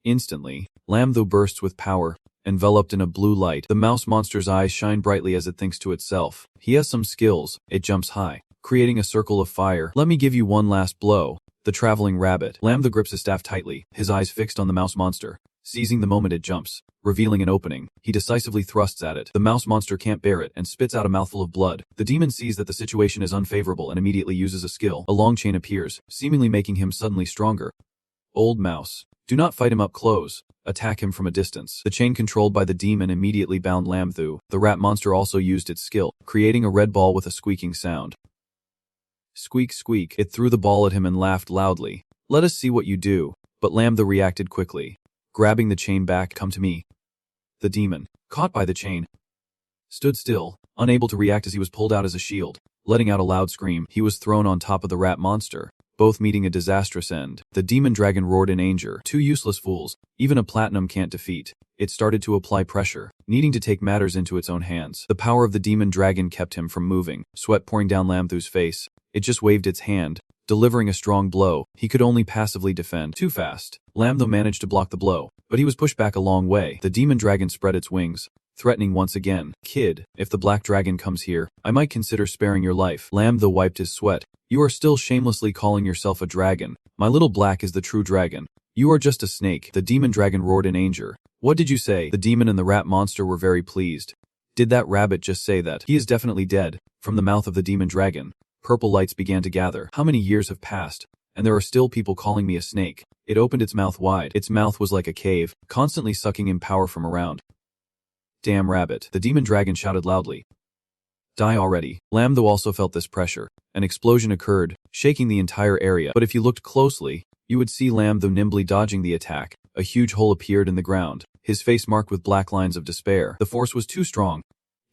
Instantly, Lingthu bursts with power, enveloped in a blue light. The mouse monster's eyes shine brightly as it thinks to itself. He has some skills. It jumps high, creating a circle of fire. Let me give you one last blow. The traveling rabbit. Lingthu grips his staff tightly, his eyes fixed on the mouse monster. Seizing the moment it jumps, revealing an opening, he decisively thrusts at it. The mouse monster can't bear it and spits out a mouthful of blood. The demon sees that the situation is unfavorable and immediately uses a skill. A long chain appears, seemingly making him suddenly stronger. Old mouse, do not fight him up close. Attack him from a distance. The chain controlled by the demon immediately bound Lingthu. The rat monster also used its skill, creating a red ball with a squeaking sound. Squeak squeak. It threw the ball at him and laughed loudly. Let us see what you do. But Lingthu reacted quickly, grabbing the chain back. Come to me. The demon, caught by the chain, stood still, unable to react as he was pulled out as a shield. Letting out a loud scream, he was thrown on top of the rat monster, both meeting a disastrous end. The demon dragon roared in anger. 2 useless fools, even a platinum can't defeat. It started to apply pressure, needing to take matters into its own hands. The power of the demon dragon kept him from moving, sweat pouring down Lingthu's face. It just waved its hand, delivering a strong blow. He could only passively defend. Too fast. Lingthu managed to block the blow, but he was pushed back a long way. The demon dragon spread its wings, threatening once again. Kid, if the black dragon comes here, I might consider sparing your life. Lingthu wiped his sweat. You are still shamelessly calling yourself a dragon. My little black is the true dragon. You are just a snake. The demon dragon roared in anger. What did you say? The demon and the rat monster were very pleased. Did that rabbit just say that? He is definitely dead. From the mouth of the demon dragon, purple lights began to gather. How many years have passed? And there are still people calling me a snake. It opened its mouth wide. Its mouth was like a cave, constantly sucking in power from around. Damn rabbit. The demon dragon shouted loudly. Die already. Lingthu also felt this pressure. An explosion occurred, shaking the entire area. But if you looked closely, you would see Lingthu nimbly dodging the attack. A huge hole appeared in the ground, his face marked with black lines of despair. The force was too strong.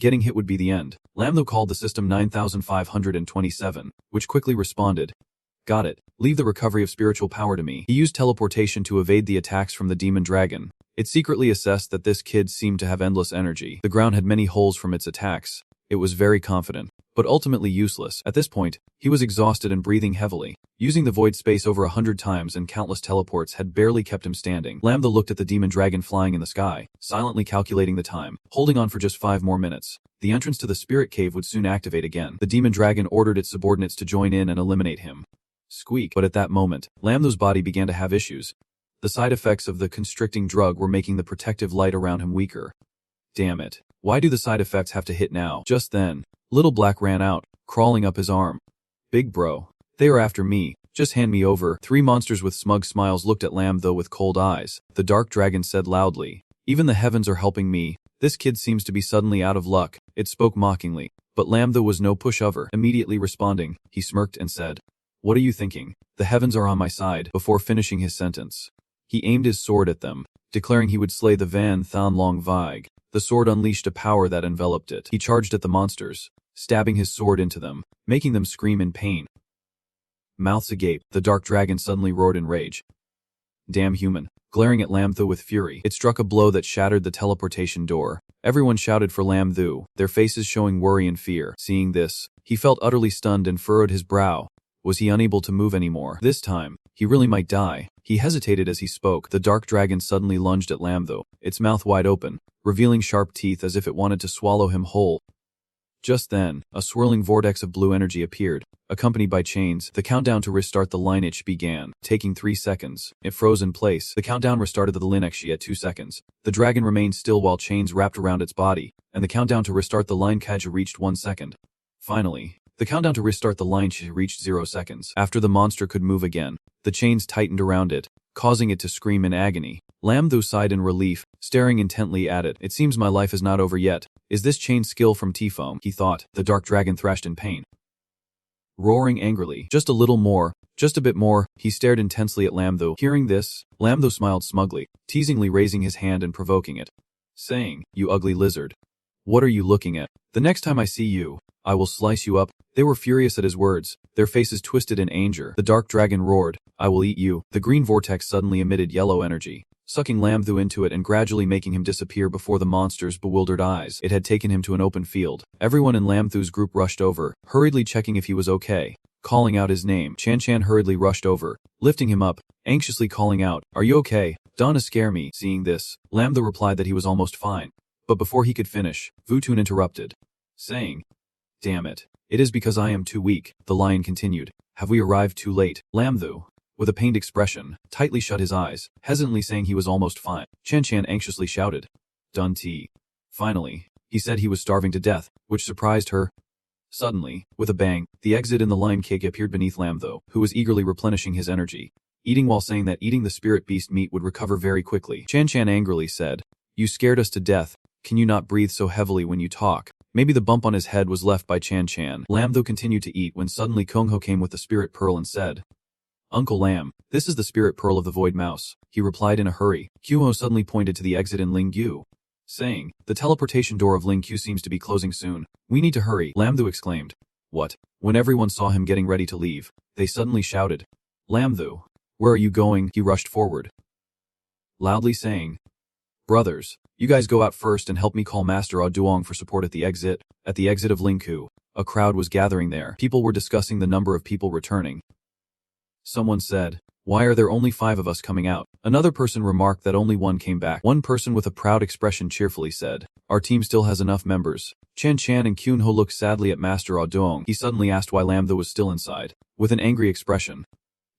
Getting hit would be the end. Lingthu called the system 9527, which quickly responded. Got it. Leave the recovery of spiritual power to me. He used teleportation to evade the attacks from the demon dragon. It secretly assessed that this kid seemed to have endless energy. The ground had many holes from its attacks. It was very confident, but ultimately useless. At this point, he was exhausted and breathing heavily. Using the void space over 100 times and countless teleports had barely kept him standing. Lambda looked at the demon dragon flying in the sky, silently calculating the time, holding on for just 5 more minutes. The entrance to the spirit cave would soon activate again. The demon dragon ordered its subordinates to join in and eliminate him. Squeak. But at that moment, Lambda's body began to have issues. The side effects of the constricting drug were making the protective light around him weaker. Damn it. Why do the side effects have to hit now? Just then, Little Black ran out, crawling up his arm. Big bro. They are after me. Just hand me over. 3 monsters with smug smiles looked at Lambda with cold eyes. The dark dragon said loudly, "Even the heavens are helping me. This kid seems to be suddenly out of luck." It spoke mockingly, but Lambda was no pushover. Immediately responding, he smirked and said, "What are you thinking? The heavens are on my side." Before finishing his sentence, he aimed his sword at them, declaring he would slay the Van Thon Long Vig. The sword unleashed a power that enveloped it. He charged at the monsters, stabbing his sword into them, making them scream in pain. Mouths agape, the dark dragon suddenly roared in rage. Damn human. Glaring at Lambda with fury, it struck a blow that shattered the teleportation door. Everyone shouted for Lambda, their faces showing worry and fear. Seeing this, he felt utterly stunned and furrowed his brow. Was he unable to move anymore? This time, he really might die. He hesitated as he spoke. The dark dragon suddenly lunged at Lambda, its mouth wide open, revealing sharp teeth as if it wanted to swallow him whole. Just then, a swirling vortex of blue energy appeared, accompanied by chains. The countdown to restart the lineage began, taking 3 seconds. It froze in place. The countdown restarted the lineage at 2 seconds. The dragon remained still while chains wrapped around its body, and the countdown to restart the lineage reached 1 second. Finally, the countdown to restart the lineage reached 0 seconds. After the monster could move again, the chains tightened around it, causing it to scream in agony. Lambda sighed in relief, staring intently at it. "It seems my life is not over yet. Is this chain skill from T-Foam?" he thought. The dark dragon thrashed in pain, roaring angrily. "Just a little more, just a bit more." He stared intensely at Lambda. Hearing this, Lambda smiled smugly, teasingly raising his hand and provoking it, saying, "You ugly lizard. What are you looking at? The next time I see you, I will slice you up." They were furious at his words, their faces twisted in anger. The dark dragon roared, "I will eat you." The green vortex suddenly emitted yellow energy, sucking Lambda into it and gradually making him disappear before the monster's bewildered eyes. It had taken him to an open field. Everyone in Lambda's group rushed over, hurriedly checking if he was okay, calling out his name. Chan hurriedly rushed over, lifting him up, anxiously calling out, "Are you okay? Don't scare me." Seeing this, Lambda replied that he was almost fine. But before he could finish, Vutun interrupted, saying, "Damn it. It is because I am too weak." The lion continued, "Have we arrived too late?" Lambda, with a pained expression, tightly shut his eyes, hesitantly saying he was almost fine. Chan anxiously shouted, "Done tea." Finally, he said he was starving to death, which surprised her. Suddenly, with a bang, the exit in the lion cake appeared beneath Lambda, who was eagerly replenishing his energy, eating while saying that eating the spirit beast meat would recover very quickly. Chan angrily said, "You scared us to death. Can you not breathe so heavily when you talk?" Maybe the bump on his head was left by Chan. Lambda continued to eat when suddenly Kongho came with the spirit pearl and said, "Uncle Lam, this is the spirit pearl of the void mouse." He replied in a hurry. Kyuho suddenly pointed to the exit in Lingyu, saying, "The teleportation door of Lingyu seems to be closing soon. We need to hurry." Lambda exclaimed, "What?" When everyone saw him getting ready to leave, they suddenly shouted, "Lambda, where are you going?" He rushed forward, loudly saying, "Brothers, you guys go out first and help me call Master Duong for support at the exit." At the exit of Lingku, a crowd was gathering there. People were discussing the number of people returning. Someone said, "Why are there only 5 of us coming out?" Another person remarked that only 1 came back. One person with a proud expression cheerfully said, "Our team still has enough members." Chan and Kyunho looked sadly at Master Duong. He suddenly asked why Lambda was still inside. With an angry expression,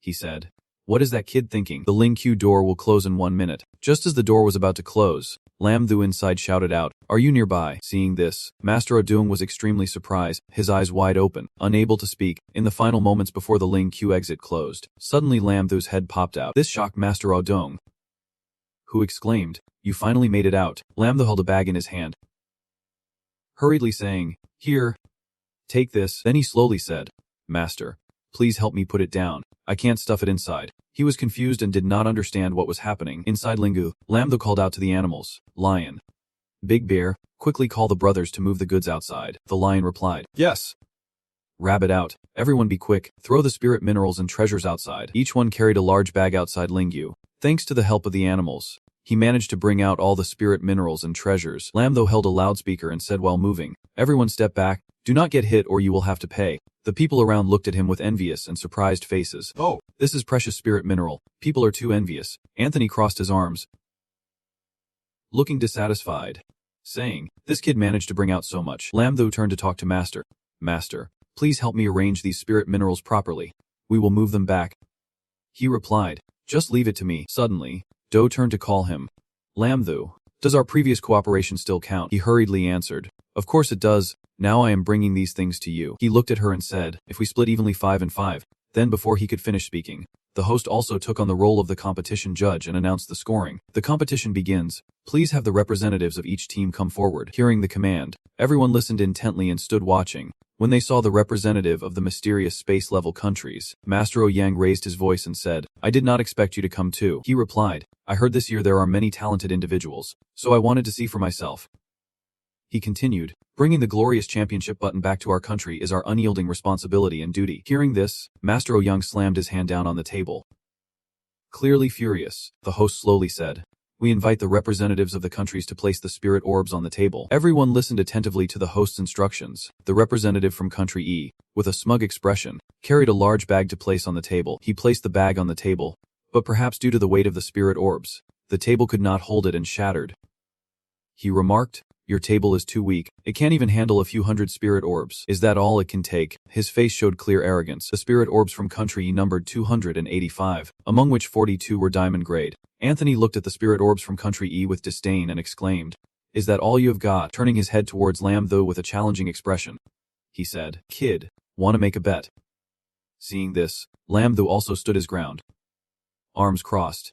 he said, "What is that kid thinking? The Lingqiu door will close in 1 minute." Just as the door was about to close, Lambda inside shouted out, "Are you nearby?" Seeing this, Master Odung was extremely surprised, his eyes wide open, unable to speak. In the final moments before the Lingqiu exit closed, suddenly Lambda's head popped out. This shocked Master Odung, who exclaimed, "You finally made it out." Lambda held a bag in his hand, hurriedly saying, "Here, take this." Then he slowly said, "Master, please help me put it down. I can't stuff it inside." He was confused and did not understand what was happening. Inside Linggu, Lambda called out to the animals, "Lion, Big Bear, quickly call the brothers to move the goods outside." The lion replied, "Yes." "Rabbit out. Everyone be quick. Throw the spirit minerals and treasures outside." Each one carried a large bag outside Linggu. Thanks to the help of the animals, he managed to bring out all the spirit minerals and treasures. Lambda held a loudspeaker and said while moving, "Everyone step back. Do not get hit or you will have to pay. The people around looked at him with envious and surprised faces. Oh, this is precious spirit mineral. People are too envious. Anthony crossed his arms, looking dissatisfied, saying, this kid managed to bring out so much. Lamtho turned to talk to Master. Master, please help me arrange these spirit minerals properly. We will move them back. He replied, just leave it to me. Suddenly, Do turned to call him. Lamtho, does our previous cooperation still count? He hurriedly answered, of course it does. Now I am bringing these things to you. He looked at her and said, if we split evenly 5 and 5. Then before he could finish speaking, the host also took on the role of the competition judge and announced the scoring. The competition begins. Please have the representatives of each team come forward. Hearing the command, everyone listened intently and stood watching. When they saw the representative of the mysterious space-level countries, Master Ouyang raised his voice and said, I did not expect you to come too. He replied, I heard this year there are many talented individuals, so I wanted to see for myself. He continued, bringing the glorious championship button back to our country is our unyielding responsibility and duty. Hearing this, Master Ouyang slammed his hand down on the table. Clearly furious, the host slowly said, we invite the representatives of the countries to place the spirit orbs on the table. Everyone listened attentively to the host's instructions. The representative from country E, with a smug expression, carried a large bag to place on the table. He placed the bag on the table, but perhaps due to the weight of the spirit orbs, the table could not hold it and shattered. He remarked, your table is too weak. It can't even handle a few hundred spirit orbs. Is that all it can take? His face showed clear arrogance. The spirit orbs from country E numbered 285, among which 42 were diamond grade. Anthony looked at the spirit orbs from country E with disdain and exclaimed, is that all you have got? Turning his head towards Lamtho with a challenging expression, he said, kid, wanna make a bet? Seeing this, Lamtho also stood his ground, arms crossed,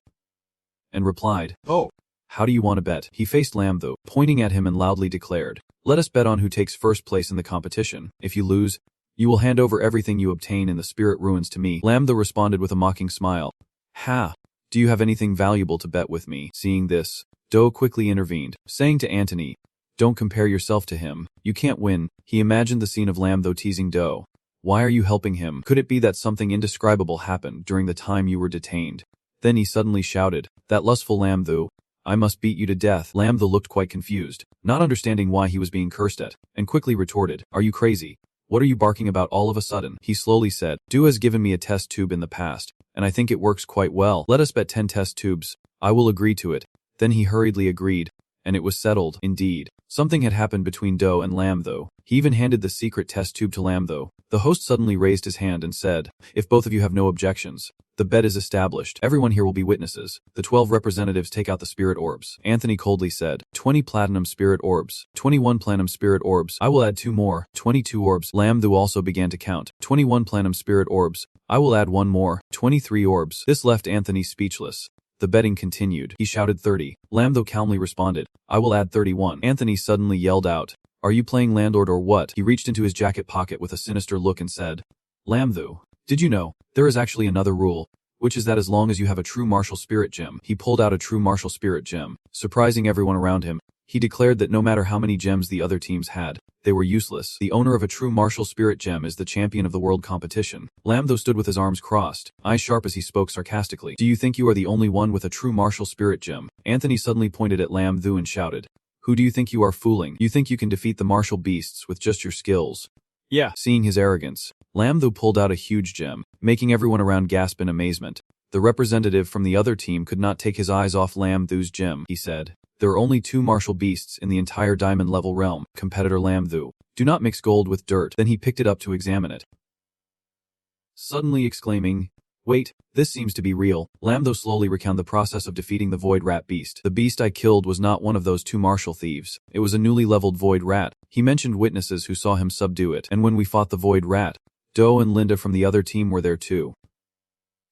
and replied, oh. How do you want to bet? He faced Lamtho, pointing at him and loudly declared, let us bet on who takes first place in the competition. If you lose, you will hand over everything you obtain in the spirit ruins to me. Lamtho responded with a mocking smile. Ha! Do you have anything valuable to bet with me? Seeing this, Do quickly intervened, saying to Anthony, don't compare yourself to him. You can't win. He imagined the scene of Lamtho teasing Do. Why are you helping him? Could it be that something indescribable happened during the time you were detained? Then he suddenly shouted, that lustful Lamtho, I must beat you to death. Lamtho looked quite confused, not understanding why he was being cursed at, and quickly retorted, are you crazy? What are you barking about all of a sudden? He slowly said, Do has given me a test tube in the past, and I think it works quite well. Let us bet 10 test tubes. I will agree to it. Then he hurriedly agreed, and it was settled. Indeed, something had happened between Do and Lamtho. He even handed the secret test tube to Lamtho. The host suddenly raised his hand and said, if both of you have no objections, the bet is established. Everyone here will be witnesses. The 12 representatives take out the spirit orbs. Anthony coldly said, 20 platinum spirit orbs, 21 platinum spirit orbs. I will add 2 more, 22 orbs. Lamtho also began to count. 21 platinum spirit orbs. I will add 1 more, 23 orbs. This left Anthony speechless. The betting continued. He shouted 30. Lamtho calmly responded, I will add 31. Anthony suddenly yelled out, are you playing landlord or what? He reached into his jacket pocket with a sinister look and said, Lamtho, did you know, there is actually another rule, which is that as long as you have a true martial spirit gem. He pulled out a true martial spirit gem, surprising everyone around him. He declared that no matter how many gems the other teams had, they were useless. The owner of a true martial spirit gem is the champion of the world competition. Lamtho stood with his arms crossed, eyes sharp as he spoke sarcastically. Do you think you are the only one with a true martial spirit gem? Anthony suddenly pointed at Lamtho and shouted, who do you think you are fooling? You think you can defeat the martial beasts with just your skills? Yeah. Seeing his arrogance, Lamtho pulled out a huge gem, making everyone around gasp in amazement. The representative from the other team could not take his eyes off Lamtho's gem. He said, there are only 2 martial beasts in the entire diamond level realm. Competitor Lamtho, do not mix gold with dirt. Then he picked it up to examine it, suddenly exclaiming, wait, this seems to be real. Lamtho slowly recounted the process of defeating the void rat beast. The beast I killed was not one of those 2 martial thieves. It was a newly leveled void rat. He mentioned witnesses who saw him subdue it, and when we fought the void rat, Do and Linda from the other team were there too.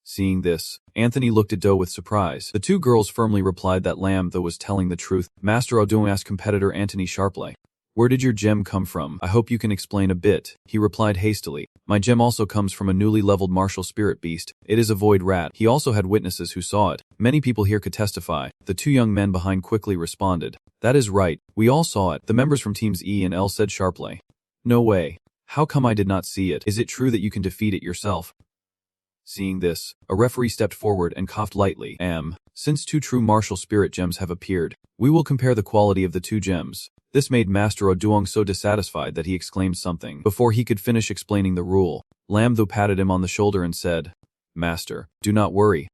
Seeing this, Anthony looked at Do with surprise. The 2 girls firmly replied that Lamtho was telling the truth. Master Oudou asked competitor Anthony sharply, where did your gem come from? I hope you can explain a bit. He replied hastily, my gem also comes from a newly leveled martial spirit beast. It is a void rat. He also had witnesses who saw it. Many people here could testify. The 2 young men behind quickly responded, that is right. We all saw it. The members from teams E and L said sharply, no way. How come I did not see it? Is it true that you can defeat it yourself? Seeing this, a referee stepped forward and coughed lightly. Since 2 true martial spirit gems have appeared, we will compare the quality of the 2 gems. This made Master Oduong so dissatisfied that he exclaimed something. Before he could finish explaining the rule, Lam Thu patted him on the shoulder and said, "Master, do not worry.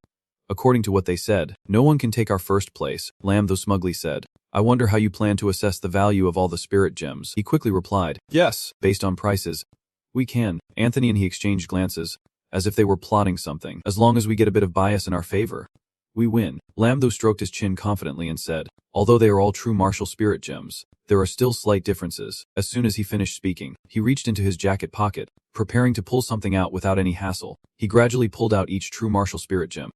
According to what they said, no one can take our first place," Lam Thu smugly said. "I wonder how you plan to assess the value of all the spirit gems." He quickly replied, "Yes, based on prices. We can." Anthony and he exchanged glances, as if they were plotting something. "As long as we get a bit of bias in our favor, we win." Lam Thu stroked his chin confidently and said, "Although they are all true martial spirit gems, there are still slight differences." As soon as he finished speaking, he reached into his jacket pocket, preparing to pull something out without any hassle. He gradually pulled out each true martial spirit gem,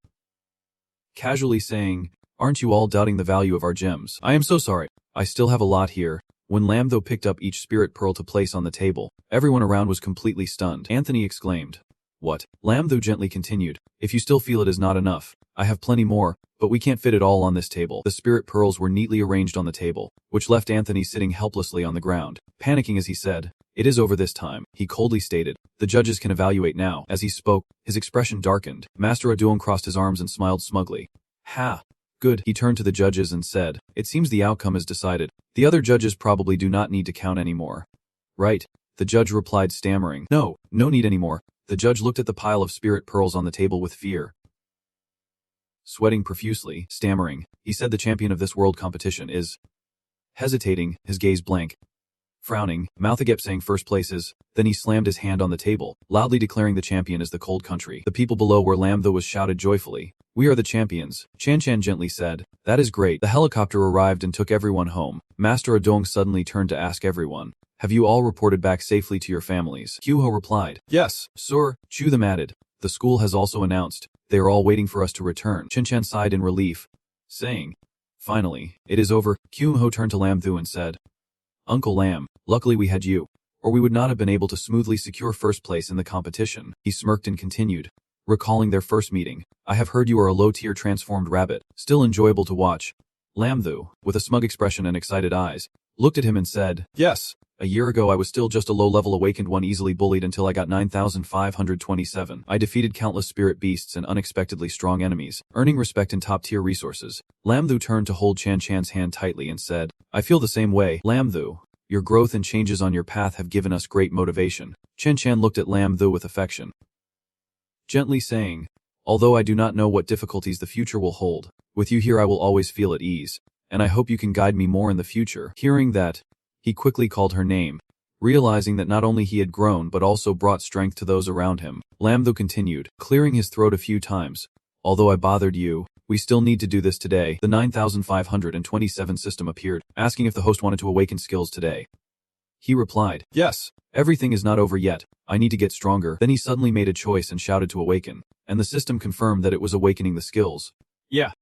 casually saying, "Aren't you all doubting the value of our gems? I am so sorry. I still have a lot here." When Lam Thu picked up each spirit pearl to place on the table, everyone around was completely stunned. Anthony exclaimed, "What?" Lam Thu gently continued, "If you still feel it is not enough, I have plenty more, but we can't fit it all on this table." The spirit pearls were neatly arranged on the table, which left Anthony sitting helplessly on the ground, panicking as he said, "It is over this time," he coldly stated. "The judges can evaluate now." As he spoke, his expression darkened. Master Oduong crossed his arms and smiled smugly. "Ha! Good." He turned to the judges and said, "It seems the outcome is decided. The other judges probably do not need to count anymore. Right?" The judge replied, stammering, No need anymore." The judge looked at the pile of spirit pearls on the table with fear. Sweating profusely, stammering, he said, "The champion of this world competition is..." Hesitating, his gaze blank. Frowning, Malthagep saying first place is. Then he slammed his hand on the table, loudly declaring the champion is the cold country. The people below where Lam Thu was shouted joyfully, "We are the champions," Chan Chan gently said. "That is great." The helicopter arrived and took everyone home. Master Odong suddenly turned to ask everyone, "Have you all reported back safely to your families?" Kyuho replied, "Yes, sir." Chu them added, "The school has also announced they are all waiting for us to return." Chan Chan sighed in relief, saying, "Finally, it is over." Kyuho turned to Lam Thu and said, "Uncle Lam, luckily we had you, or we would not have been able to smoothly secure first place in the competition." He smirked and continued, recalling their first meeting, "I have heard you are a low-tier transformed rabbit, still enjoyable to watch." Lam Thu, with a smug expression and excited eyes, looked at him and said, "Yes. A year ago I was still just a low-level awakened one easily bullied until I got 9,527. I defeated countless spirit beasts and unexpectedly strong enemies, earning respect and top-tier resources." Lam Thu turned to hold Chan Chan's hand tightly and said, "I feel the same way, Lam Thu. Your growth and changes on your path have given us great motivation." Chan Chan looked at Lam Thu with affection, gently saying, "Although I do not know what difficulties the future will hold, with you here I will always feel at ease, and I hope you can guide me more in the future." Hearing that, he quickly called her name, realizing that not only he had grown but also brought strength to those around him. Lam Thu continued, clearing his throat a few times, "Although I bothered you, we still need to do this today." The 9,527 system appeared, asking if the host wanted to awaken skills today. He replied, "Yes. Everything is not over yet. I need to get stronger." Then he suddenly made a choice and shouted to awaken, and the system confirmed that it was awakening the skills. "Yeah,